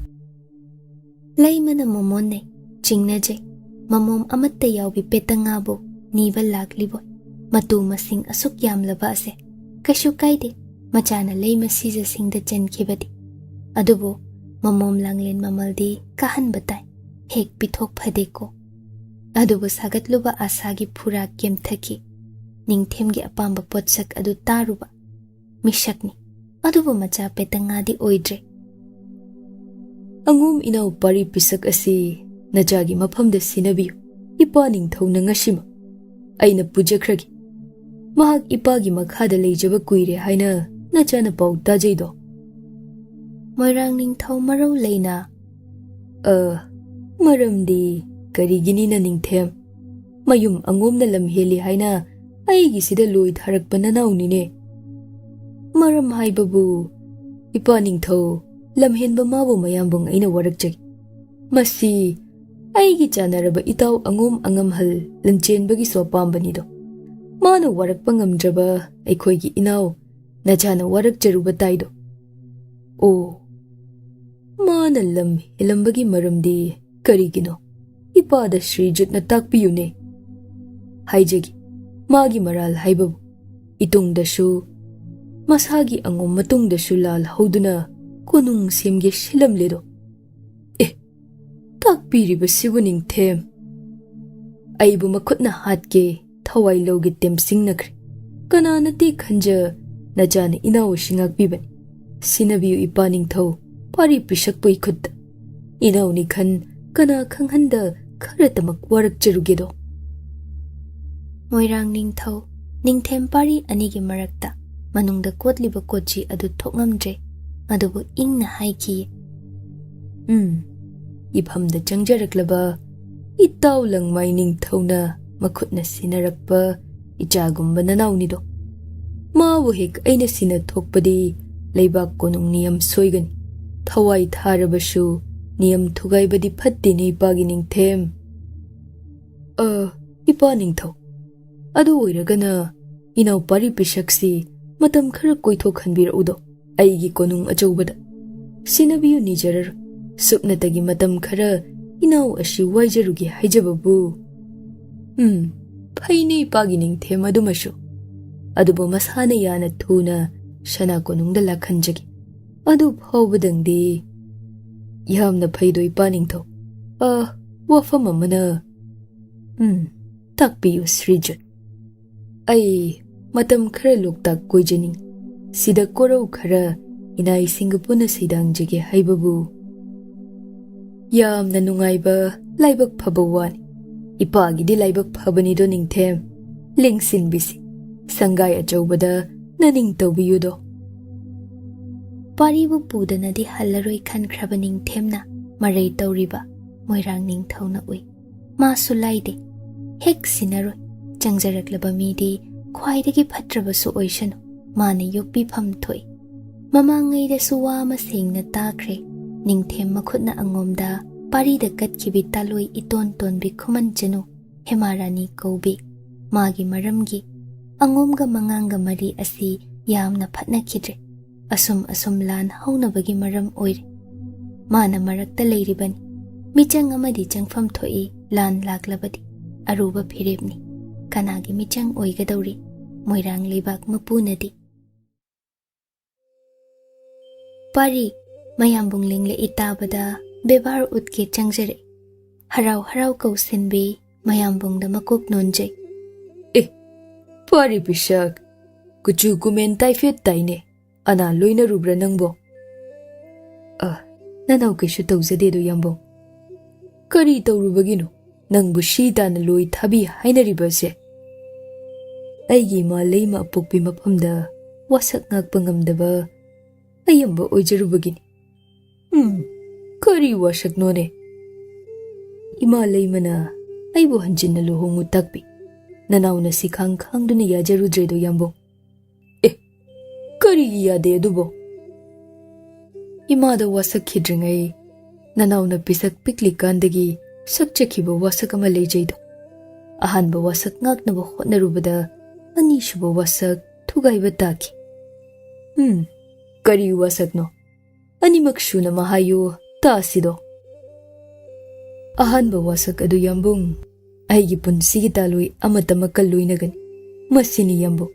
Laimana Momone Chingnaje Mamom Amatta Yaubi Petangabo Niba Laklibo Matu Masing Asuk Yam Labase Kashu Kaide Machana Laima Siza Sing the Chen Kibadi Adubo Mamom Langlen Mamaldi Kahan Batai Hek Pithok Padeko Adubo Sagatluba Asagi Pura Kem Thaki Ningthemgi Apamba Potsak Adu Taruba Mishakni Adubo Macha Petangadi Oidre Angum Inau Pari Pisak Asi Najagi Mapamda Sinabiyo Ipa Ningthau na Ngashima Aina Pujakragi Mahak Ipagi Makhada Leijaba Kuire Haina Nachana Pau Tajaido Moirang Ningthau Marau Leina Maramdi Karigini na Ningthem Mayum Angum na Lamheli Haina ꯑꯩꯒꯤꯁꯤꯗ ꯂꯣꯏ ꯊꯥꯔꯛꯄ ꯅꯅꯥꯎꯅꯤꯅꯦ ꯃꯔꯝ ꯍꯥꯏꯕꯕꯨ ꯏꯄꯥ ꯅꯤꯡꯊꯧ ꯂꯝꯍꯦꯟꯕ ꯃꯥꯕꯨ ꯃꯌꯥꯝꯕꯨꯡ ꯑꯩꯅ ꯋꯥꯔꯛꯆꯩ ꯃꯁꯤ ꯑꯩꯒꯤ ꯆꯥꯟꯅꯔꯕ ꯏꯇꯥꯎ ꯑꯉꯣꯝ ꯑꯉꯝꯍꯜ ꯂꯟꯆꯦꯟꯕꯒꯤꯁꯨ ꯑꯄꯥꯝꯕꯅꯤꯗꯣ ꯃꯥꯅ ꯋꯥꯔꯛꯄ ꯉꯝꯗ꯭ꯔꯕ ꯑꯩꯈꯣꯏꯒꯤ ꯏꯅꯥꯎ ꯅꯆꯥꯅ ꯋꯥꯔꯛꯆꯔꯨꯕ ꯇꯥꯏꯗꯣ ꯑꯣ ꯃꯥꯅ ꯂꯝ ꯍꯦꯜꯂꯝꯕꯒꯤ ꯃꯔꯝꯗꯤ ꯀꯔꯤꯒꯤꯅꯣ ꯏꯄꯥꯗ ꯁ꯭ꯔꯤꯖꯨꯠꯅ ꯇꯥꯛꯄꯤꯌꯨꯅꯦ ꯍꯥꯏꯖꯒꯤ ꯃꯥꯒꯤ ꯃꯔꯥꯜ ꯍꯥꯏꯕꯕꯨ ꯏꯇꯨꯡꯗꯁꯨ ꯃꯁꯥꯒꯤ ꯑꯉꯣꯝ ꯃꯇꯨꯡꯗꯁꯨ ꯂꯥꯜ ꯍꯧꯗꯨꯅ ꯀꯣꯅꯨꯡ ꯁꯦꯝꯒꯦ ꯁꯤꯜꯂꯝꯂꯦꯗꯣ ꯇꯥꯛꯄꯤꯔꯤꯕꯁꯤꯕꯨ ꯅꯤꯡꯊꯦꯝ ꯑꯩꯕꯨ ꯃꯈꯨꯠꯅ ꯍꯥꯠꯀꯦ ꯊꯋꯥꯏ ꯂꯧꯒꯦ ꯇꯦꯝꯁꯤꯡꯅꯈ꯭ꯔꯦ ꯀꯅꯥꯅꯗꯤ ꯈꯟꯖ ꯅꯆꯥꯅ ꯏꯅꯥꯎ ꯑꯁꯤ ꯉꯥꯛꯄꯤꯕꯅꯤ ꯁꯤꯟꯅꯕꯤꯌꯨ ꯏꯄꯥ ꯅꯤꯡꯊꯧ ꯄꯥꯔꯤ ꯄꯤꯁꯛꯄꯨ ꯏꯈꯨꯠꯇ ꯏꯅꯥꯎꯅꯤ ꯈꯟ ꯀꯅꯥ ꯈꯪꯍꯟꯗ ꯈꯔꯇꯃꯛ ꯋꯥꯔꯛꯆꯔꯨꯒꯦꯗꯣ ꯃꯣꯏꯔꯥꯡ ꯅꯤꯡꯊꯧ ꯅꯤꯡꯊꯦꯝ ꯄꯥꯔꯤ ꯑꯅꯤꯒꯤ ꯃꯔꯛꯇ ꯃꯅꯨꯡꯗ ꯀꯣꯠꯂꯤꯕ ꯀꯣꯠꯆꯤ ꯑꯗꯨ ꯊꯣꯛꯉꯝꯗ꯭ꯔꯦ ꯑꯗꯨꯕꯨ ꯏꯪꯅ ꯍꯥꯏꯈꯤꯌꯦ ꯏꯐꯝꯗ ꯆꯪꯖꯔꯛꯂꯕ ꯏꯇꯥꯎ ꯂꯪꯃꯥꯏ ꯅꯤꯡꯊꯧꯅ ꯃꯈꯨꯠꯅ ꯁꯤꯟꯅꯔꯛꯄ ꯏꯆꯥꯒꯨꯝꯕ ꯅꯅꯥꯎꯅꯤꯗꯣ ꯃꯥꯕꯨ ꯍꯦꯛ ꯑꯩꯅ ꯁꯤꯟꯅ ꯊꯣꯛꯄꯗꯤ ꯂꯩꯕꯥꯛ ꯀꯣꯅꯨꯡ ꯅꯤꯌꯝ ꯁꯣꯏꯒꯅꯤ ꯊꯋꯥꯏ ꯊꯥꯔꯕꯁꯨ ꯅꯤꯌꯝ ꯊꯨꯒꯥꯏꯕꯗꯤ ꯐꯠꯇꯦꯅꯦ ꯏꯄꯥꯒꯤ ꯅꯤꯡꯊꯦꯝ ꯏꯄꯥ ꯅꯤꯡꯊꯧ ꯑꯗꯨ ꯑꯣꯏꯔꯒꯅ ꯏꯅꯥꯎ ꯄꯥꯔꯤ ꯄꯤꯁꯛꯁꯤ ꯃꯇꯝ ꯈꯔ ꯀꯣꯏꯊꯣꯛꯍꯟꯕꯤꯔꯛꯎꯗꯣ ꯑꯩꯒꯤ ꯀꯣꯅꯨꯡ ꯑꯆꯧꯕꯗ ꯁꯤꯟꯅꯕꯤꯌꯨ ꯅꯤꯖꯔꯔꯣꯏ ꯁꯨꯞꯅꯇꯒꯤ ꯃꯇꯝ ꯈꯔ ꯏꯅꯥꯎ ꯑꯁꯤ ꯋꯥꯏꯖꯔꯨꯒꯦ ꯍꯥꯏꯖꯕꯕꯨ ꯐꯩꯅꯦ ꯏꯄꯥꯒꯤ ꯅꯤꯡꯊꯦꯝ ꯑꯗꯨꯃꯁꯨ ꯑꯗꯨꯕꯨ ꯃꯁꯥꯅ ꯌꯥꯅ ꯊꯨꯅ ꯁꯅꯥ ꯀꯣꯅꯨꯡꯗ ꯂꯥꯛꯍꯟꯖꯒꯦ ꯑꯗꯨ ꯐꯥꯎꯕꯗꯪꯗꯤ ꯌꯥꯝꯅ ꯐꯩꯗꯣ ꯏꯄꯥ ꯅꯤꯡꯊꯧ ꯋꯥꯐꯝ ꯑꯃꯅ ꯇꯥꯛꯄꯤꯌꯨ ꯁ꯭ꯔꯤꯖꯨꯠ ꯑꯩ ꯃꯇꯝ ꯈꯔ ꯂꯣꯛꯇꯥꯛ ꯀꯣꯏꯖꯅꯤꯡꯉꯤ ꯁꯤꯗ ꯀꯣꯔꯧ ꯈꯔ ꯏꯅꯥꯏꯁꯤꯡꯒ ꯄꯨꯟꯅ ꯁꯩꯗꯥꯡꯖꯒꯦ ꯍꯥꯏꯕꯕꯨ ꯌꯥꯝꯅ ꯅꯨꯡꯉꯥꯏꯕ ꯂꯥꯏꯕꯛ ꯐꯕ ꯋꯥꯅꯤ ꯏꯄꯥꯒꯤꯗꯤ ꯂꯥꯏꯕꯛ ꯐꯕꯅꯤꯗꯣ ꯅꯤꯡꯊꯦꯝ ꯂꯦꯡꯁꯤꯟꯕꯤꯁꯤ ꯁꯪꯒꯥꯏ ꯑꯆꯧꯕꯗ ꯅꯅꯤꯡ ꯇꯧꯕꯤꯌꯨꯗꯣ ꯄꯥꯔꯤꯕꯨ ꯄꯨꯗꯅꯗꯤ ꯍꯜꯂꯔꯣꯏ ꯈꯟꯈ꯭ꯔꯕ ꯅꯤꯡꯊꯦꯝꯅ ꯃꯔꯩ ꯇꯧꯔꯤꯕ ꯃꯣꯏꯔꯥꯡ ꯅꯤꯡꯊꯧꯅ ꯎꯏ ꯃꯥꯁꯨ ꯂꯥꯏꯗꯦ ꯍꯦꯛ ꯁꯤꯟꯅꯔꯣꯏ ꯆꯪꯖꯔꯛꯂꯕ ꯃꯤꯗꯤ ꯈ꯭ꯋꯥꯏꯗꯒꯤ ꯐꯠꯇ꯭ꯔꯕꯁꯨ ꯑꯣꯏꯁꯅꯨ ꯃꯥꯅ ꯌꯣꯛꯄꯤꯐꯝ ꯊꯣꯛꯏ ꯃꯃꯥꯡꯉꯩꯗꯁꯨ ꯋꯥ ꯑꯃ ꯁꯦꯡꯅ ꯇꯥꯈ꯭ꯔꯦ ꯅꯤꯡꯊꯦꯝ ꯃꯈꯨꯠꯅ ꯑꯉꯣꯝꯗ ꯄꯥꯔꯤꯗ ꯀꯠꯈꯤꯕꯤ ꯇꯥꯂꯣꯏ ꯏꯇꯣꯟ ꯇꯣꯟꯕꯤ ꯈꯨꯃꯟ ꯆꯅꯨ ꯍꯦꯃꯥꯔꯥꯅꯤ ꯀꯧꯕꯤ ꯃꯥꯒꯤ ꯃꯔꯝꯒꯤ ꯑꯉꯣꯝꯒ ꯃꯉꯥꯡꯒ ꯃꯔꯤ ꯑꯁꯤ ꯌꯥꯝꯅ ꯐꯠꯅꯈꯤꯗ꯭ꯔꯦ ꯑꯁꯨꯝ ꯂꯥꯟ ꯍꯧꯅꯕꯒꯤ ꯃꯔꯝ ꯑꯣꯏꯔꯦ ꯃꯥꯅ ꯃꯔꯛꯇ ꯂꯩꯔꯤꯕꯅꯤ ꯃꯤꯆꯪ ꯑꯃꯗꯤ ꯆꯪꯐꯝ ꯊꯣꯛꯏ ꯂꯥꯟ ꯂꯥꯛꯂꯕꯗꯤ ꯑꯔꯨꯕ ꯐꯤꯔꯦꯞꯅꯤ ꯀꯅꯥꯒꯤ ꯃꯤꯆꯪ ꯑꯣꯏꯒꯗꯧꯔꯤ ꯃꯣꯏꯔꯥꯡ ꯂꯩꯕꯥꯛ ꯃꯄꯨꯅꯗꯤ ꯄꯥꯔꯤ ꯃꯌꯥꯝꯕꯨꯡ ꯂꯦꯡꯂꯛꯏ ꯇꯥꯕꯗ ꯕꯦꯕꯥꯔ ꯎꯠꯀꯦ ꯆꯪꯖꯔꯛꯏ ꯍꯔꯥꯎ ꯍꯔꯥꯎ ꯀꯧꯁꯤꯟꯕꯤ ꯃꯌꯥꯝꯕꯨꯡꯗ ꯃꯀꯣꯛ ꯅꯣꯟꯖꯩ ꯄꯥꯔꯤ ꯄꯤꯁꯛ ꯀꯨꯆꯨ ꯀꯨꯃꯦꯟ ꯇꯥꯏꯐꯦꯠ ꯇꯥꯏꯅꯦ ꯑꯅꯥ ꯂꯣꯏꯅꯔꯨꯕ꯭ꯔꯥ ꯅꯪꯕꯣ ꯅꯅꯥꯎ ꯀꯩꯁꯨ ꯇꯧꯖꯗꯦꯗꯣ ꯌꯥꯝꯕꯣ ꯀꯔꯤ ꯇꯧꯔꯨꯕꯒꯤꯅꯣ ꯅꯪꯕꯨ ꯁꯤ ꯇꯥꯅ ꯂꯣꯏ ꯊꯥꯕꯤ ꯍꯥꯏꯅꯔꯤꯕꯁꯦ ꯑꯩꯒꯤ ꯏꯃꯥ ꯂꯩꯃ ꯑꯄꯣꯛꯄꯤ ꯃꯐꯝꯗ ꯋꯥꯁꯛ ꯉꯥꯛꯄ ꯉꯝꯗꯕ ꯑꯌꯥꯝꯕ ꯑꯣꯏꯖꯔꯨꯕꯒꯤꯅꯤ ꯀꯔꯤ ꯋꯥꯁꯛꯅꯣꯅꯦ ꯏꯃꯥ ꯂꯩꯃꯅ ꯑꯩꯕꯨ ꯍꯟꯖꯤꯟꯅ ꯂꯨꯍꯣꯡꯉꯨ ꯇꯥꯛꯄꯤ ꯅꯅꯥꯎꯅ ꯁꯤꯈꯥꯡ ꯈꯥꯡꯗꯨꯅ ꯌꯥꯖꯔꯨꯗ꯭ꯔꯦꯗꯣ ꯌꯥꯝꯕꯣ ꯀꯔꯤꯒꯤ ꯌꯥꯗꯦ ꯑꯗꯨꯕꯣ ꯏꯃꯥꯗ ꯋꯥꯁꯛꯈꯤꯗ꯭ꯔꯤꯉꯩ ꯅꯅꯥꯎꯅ ꯄꯤꯁꯛ ꯄꯤꯛꯂꯤꯀꯥꯟꯗꯒꯤ ꯁꯛꯆꯈꯤꯕ ꯋꯥꯁꯛ ꯑꯃ ꯂꯩꯖꯩꯗꯣ ꯑꯍꯥꯟꯕ ꯋꯥꯁꯛ ꯉꯥꯛꯅꯕ ꯍꯣꯠꯅꯔꯨꯕꯗ ꯑꯅꯤꯁꯨꯕ ꯋꯥꯁꯛ ꯊꯨꯒꯥꯏꯕ ꯇꯥꯈꯤ ꯀꯔꯤ ꯋꯥꯁꯛꯅꯣ ꯑꯅꯤꯃꯛ ꯁꯨꯅ ꯃꯍꯥꯌꯨ ꯇꯥꯁꯤꯗꯣ ꯑꯍꯥꯟꯕ ꯋꯥꯁꯛ ꯑꯗꯨ ꯌꯥꯝꯕꯨꯡ ꯑꯩꯒꯤ ꯄꯨꯟꯁꯤꯒꯤ ꯇꯥꯂꯣꯏ ꯑꯃꯇꯃꯛꯀ ꯂꯣꯏꯅꯒꯅꯤ ꯃꯁꯤꯅꯤ ꯌꯥꯝꯕꯨ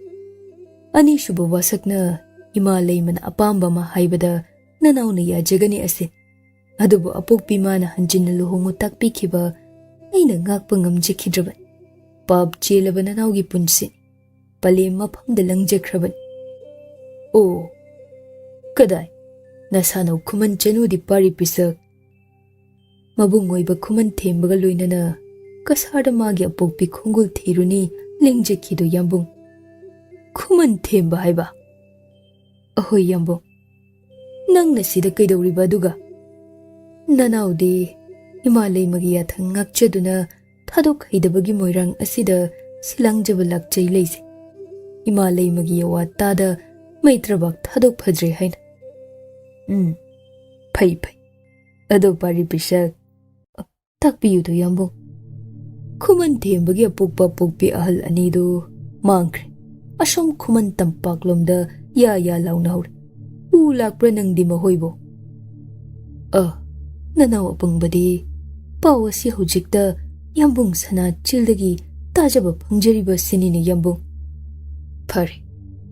ꯑꯅꯤꯁꯨꯕ ꯋꯥꯁꯛꯅ ꯏꯃꯥ ꯂꯩꯃꯅ ꯑꯄꯥꯝꯕ ꯑꯃ ꯍꯥꯏꯕꯗ ꯅꯅꯥꯎꯅ ꯌꯥꯖꯒꯅꯤ ꯑꯁꯤ ꯑꯗꯨꯕꯨ ꯑꯄꯣꯛꯄꯤ ꯃꯥꯅ ꯍꯟꯖꯤꯟꯅ ꯂꯨꯍꯣꯡꯉꯨ ꯇꯥꯛꯄꯤꯈꯤꯕ ꯑꯩꯅ ꯉꯥꯛꯄ ꯉꯝꯖꯈꯤꯗ꯭ꯔꯕꯅꯤ ꯄꯥꯞ ꯆꯦꯜꯂꯕ ꯅꯅꯥꯎꯒꯤ ꯄꯨꯟꯁꯤ ꯄꯂꯦꯝ ꯃꯐꯝꯗ ꯂꯪꯖꯈ꯭ꯔꯕꯅꯤ ꯑꯣ ꯀꯗꯥꯏ ꯅꯁꯥꯅꯧ ꯈꯨꯃꯟ ꯆꯅꯨꯗꯤ ꯄꯥꯔꯤ ꯄꯤꯁꯛ ꯃꯕꯨꯡ ꯑꯣꯏꯕ ꯈꯨꯃꯟ ꯊꯦꯝꯕꯒ ꯂꯣꯏꯅꯅ ꯀꯁꯥꯔꯗ ꯃꯥꯒꯤ ꯑꯄꯣꯛꯄꯤ ꯈꯣꯡꯒꯨꯜ ꯊꯤꯔꯨꯅꯤ ꯂꯦꯡꯖꯈꯤꯗꯣ ꯌꯥꯝꯕꯨꯡ ꯈꯨꯃꯟ ꯊꯦꯝꯕ ꯍꯥꯏꯕ ꯑꯍꯣꯏ ꯌꯥꯝꯕꯨꯡ ꯅꯪꯅ ꯁꯤꯗ ꯀꯩꯗꯧꯔꯤꯕ ꯑꯗꯨꯒ ꯅꯅꯥꯎꯗꯤ ꯏꯃꯥ ꯂꯩꯃꯒꯤ ꯌꯥꯊꯪ ꯉꯥꯛꯆꯗꯨꯅ ꯊꯥꯗꯣꯛ ꯍꯩꯗꯕꯒꯤ ꯃꯣꯏꯔꯥꯡ ꯑꯁꯤꯗ silangjaba lakchai leise ima leimagi yawa tada maitrabak thadok phadre haina phai phai ado pari pisak takpiyu to yambung Khuman thembagi apukpa pukpi ahal anidu mangkre asom Khuman tampaklomda ya launa hore u lakpra nangdi mahoibo nanaw apangbadi paw asi hujikta yambung sana childagi tajaba phangjariba sinine yambung phare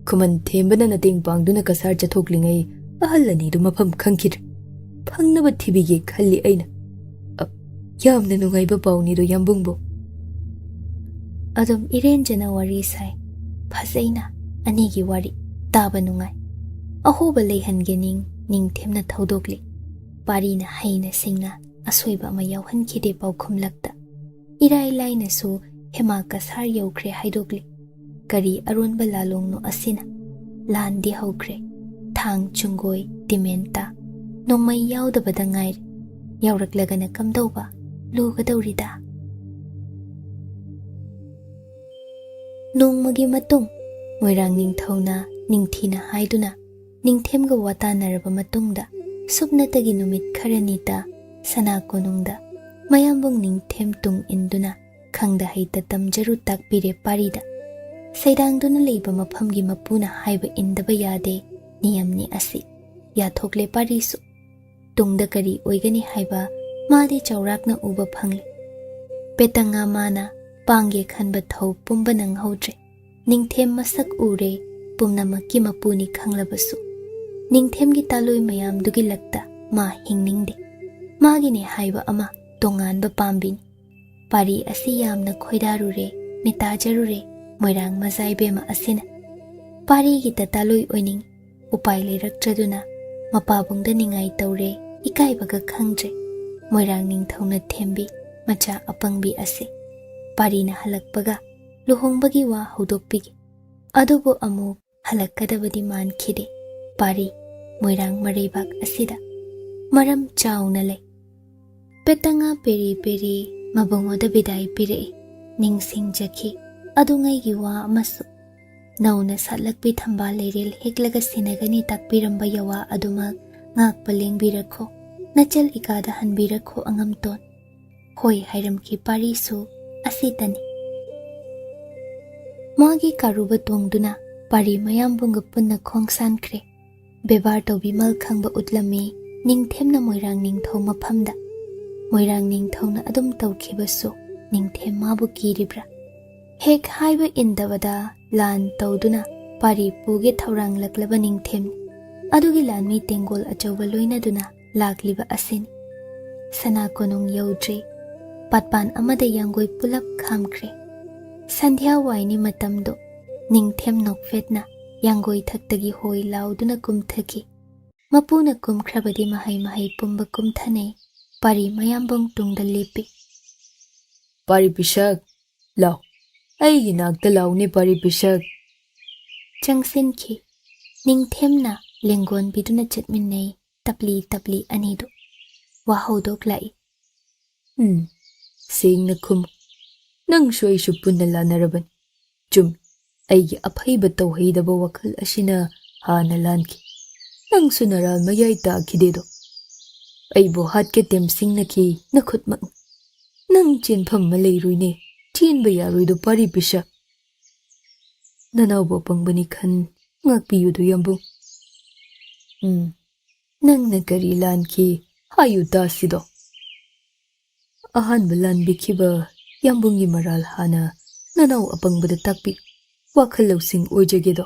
Khuman thembana nating pangduna kasar chathoklingai ahal anidu mafam khangkhir phangnaba thibige khalli aina yamna nungaiba pawnidu yambungbo Adum iren jana wari sai phasaina anigi wari taba nungai ahoba leihange ningthemna thodokli parina haina singna asoiba ma yauhan khide paukhum lakta irai laina su hema kasar yaukhre haidokli kari aronba lalong no asina landi haukhre thang chungoi dimenta nongmai yaudabada ngai yauraklagana kamdauba lugadawrida Nongmagi matung moirang ningthawna ningthina haiduna ningthemga watanaraba matungda supnatagi numit kharanita sana konungda mayambung ningthem tung induna khangda haita tamjaru takpire parida saidangduna leiba maphamgi mapuna haiba indaba yade niyamni asi yathokle parisu tungda kari oigani haiba madi chaurakna uba phangli petanga mana Pangye khanba thau pumba nang haudre ningthem masak ure pumnamakki mapuni khanglabasu ningthemgi taloi mayam dugi lakta ma hingningde magine haiba ama tonganba pambini pari asi yamna khoidarure mitajarure moirang mazai bema asina pari gi taloi oining upai leirakchaduna mapabungda ningai taure ikaibaga khangje moirang ningthawna thembi macha apangbi ase Parina halakpaga luhongbagi wa hodokpigi adubo amu halakkadabadi mankhide pari moirang mareibak asida maram chauna lei petanga peri mabongoda bidai pirei ningsingjakhi adungai gi wa amasu nauna satlakpi thamba leirel heklaga sinagani takpiramba yawa aduma ngakpa lengbirakho nachal ikada hanbirakho angamton hoi hairamki pari su asitani magi karuba tongduna pari mayambunga punna khongsankre bebar tobi mal khangba utlami ningthemna moirang ningthau maphamda moirang ningthauna adum tawkhibasu ningthem mabu kiribra hek haiba indabada lan tawduna pari puge thaurang laklaba ningthem adugi lanmi tengol achawba loinaduna lakliba asin sana konung yaudre Patpan amada yangoi pulap khamkre Sandhya waini matamdo ningthem nokfetna yangoi thaktagi hoi lauduna kumthaki mapuna kumkhrabadi mahai pumba kumthane pari mayambong tungda lepi pari pisak law aigi nakta lawne pari pisak changsenki ningthemna lengon biduna chatminnei tapli anido wahodok lai Singna khum nang shoi shupuna lanaraban chum aigi aphaiba tawheidaba wakhal asina hana lanki nang sunaral mayai ta khidedo aibo hatke temsingna ki nakhutma nang chenpham malairuine chenba yaruido pari pisa nanawbo pangbani khan ngakpiyudu yambu nang na kari lanki hayu dasido ahan balan bikhiba yambungi maral hana nanaw apangbada takpi wakhal lawsing oijagedo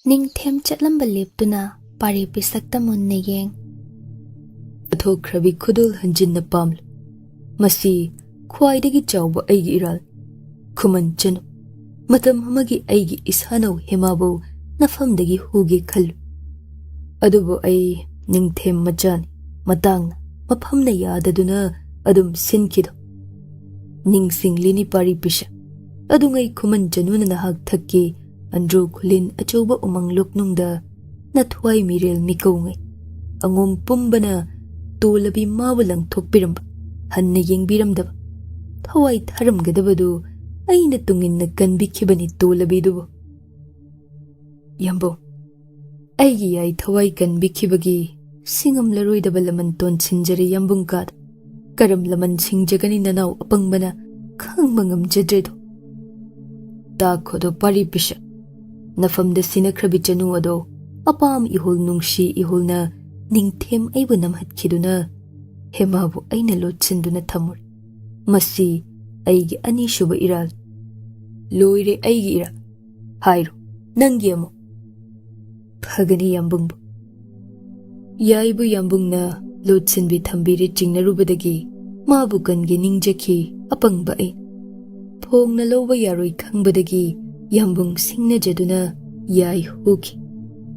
ningthem chatlamba leptuna pari pisakta munne yeng athokrabi Khudol hanjinna paml masi khwaidagi chawba aigi iral Khuman Chanu matam amagi aigi ishanaw hemabo nafamdagi huge khallu adubo ai ningthem machani matangna mafamna yadaduna adum sinkido ningsinglini pari pisha adungai Khuman Chanuna nahak thakki andro khulin achauba umang loknungda nathwai mirel mikawngai angom pumbana tolabi mawalang thokpiramba hanna yengbiramdaba thawai tharamgadabadu ꯑꯩꯅ ꯇꯨꯡꯏꯟꯅ ꯀꯟꯕꯤꯈꯤꯕꯅꯤ ꯇꯣꯜꯂꯕꯤꯗꯨꯕꯨ꯫ ꯌꯥꯝꯕꯨꯡ, ꯑꯩꯒꯤ ꯌꯥꯏ ꯊꯋꯥꯏ ꯀꯟꯕꯤꯈꯤꯕꯒꯤ ꯁꯤꯡꯉꯝꯂꯔꯣꯏꯗꯕ ꯂꯃꯟ ꯇꯣꯟꯁꯤꯟꯖꯔꯦ ꯌꯥꯝꯕꯨꯡ ꯀꯥꯗ꯫ ꯀꯔꯝ ꯂꯃꯟ ꯁꯤꯡꯖꯒꯅꯤ ꯅꯅꯥꯎ ꯑꯄꯪꯕꯅ ꯈꯪꯕ ꯉꯝꯖꯗ꯭ꯔꯦꯗꯣ꯫ ꯇꯥꯈꯣꯗꯣ ꯄꯥꯔꯤ ꯄꯤꯁꯛ, ꯅꯐꯝꯗ ꯁꯤꯅꯈ꯭ꯔꯕꯤ ꯆꯅꯨ ꯑꯗꯣ ꯑꯄꯥꯝ ꯏꯍꯨꯜ ꯅꯨꯡꯁꯤ ꯏꯍꯨꯜꯅ ꯅꯤꯡꯊꯦꯝ ꯑꯩꯕꯨ ꯅꯝꯍꯠꯈꯤꯗꯨꯅ ꯍꯦꯃꯥꯕꯨ ꯑꯩꯅ ꯂꯣꯠꯁꯤꯟꯗꯨꯅ ꯊꯝꯃꯨꯔꯦ꯫ ꯃꯁꯤ ꯑꯩꯒꯤ ꯑꯅꯤꯁꯨꯕ ꯏꯔꯥꯜ꯫ ꯂꯣꯏꯔꯦ ꯑꯩꯒꯤ ꯏꯔꯥꯜ꯫ ꯍꯥꯏꯔꯣ ꯅꯪꯒꯤ ꯑꯃꯨꯛ꯫ ꯐꯒꯅꯤ ꯌꯥꯝꯕꯨꯡꯕꯨ꯫ ꯌꯥꯏꯕꯨ ꯌꯥꯝꯕꯨꯡꯅ ꯂꯣꯠꯁꯤꯟꯕꯤ ꯊꯝꯕꯤꯔꯦ ꯆꯤꯡꯅꯔꯨꯕꯗꯒꯤ ꯃꯥꯕꯨ ꯀꯟꯒꯦ ꯅꯤꯡꯖꯈꯤ ꯑꯄꯪꯕ ꯑꯩꯅ꯫ ꯐꯣꯡꯅ ꯂꯧꯕ ꯌꯥꯔꯣꯏ ꯈꯪꯕꯗꯒꯤ ꯌꯥꯝꯕꯨꯡ ꯁꯤꯡꯅꯖꯗꯨꯅ ꯌꯥꯏ ꯍꯨꯈꯤ꯫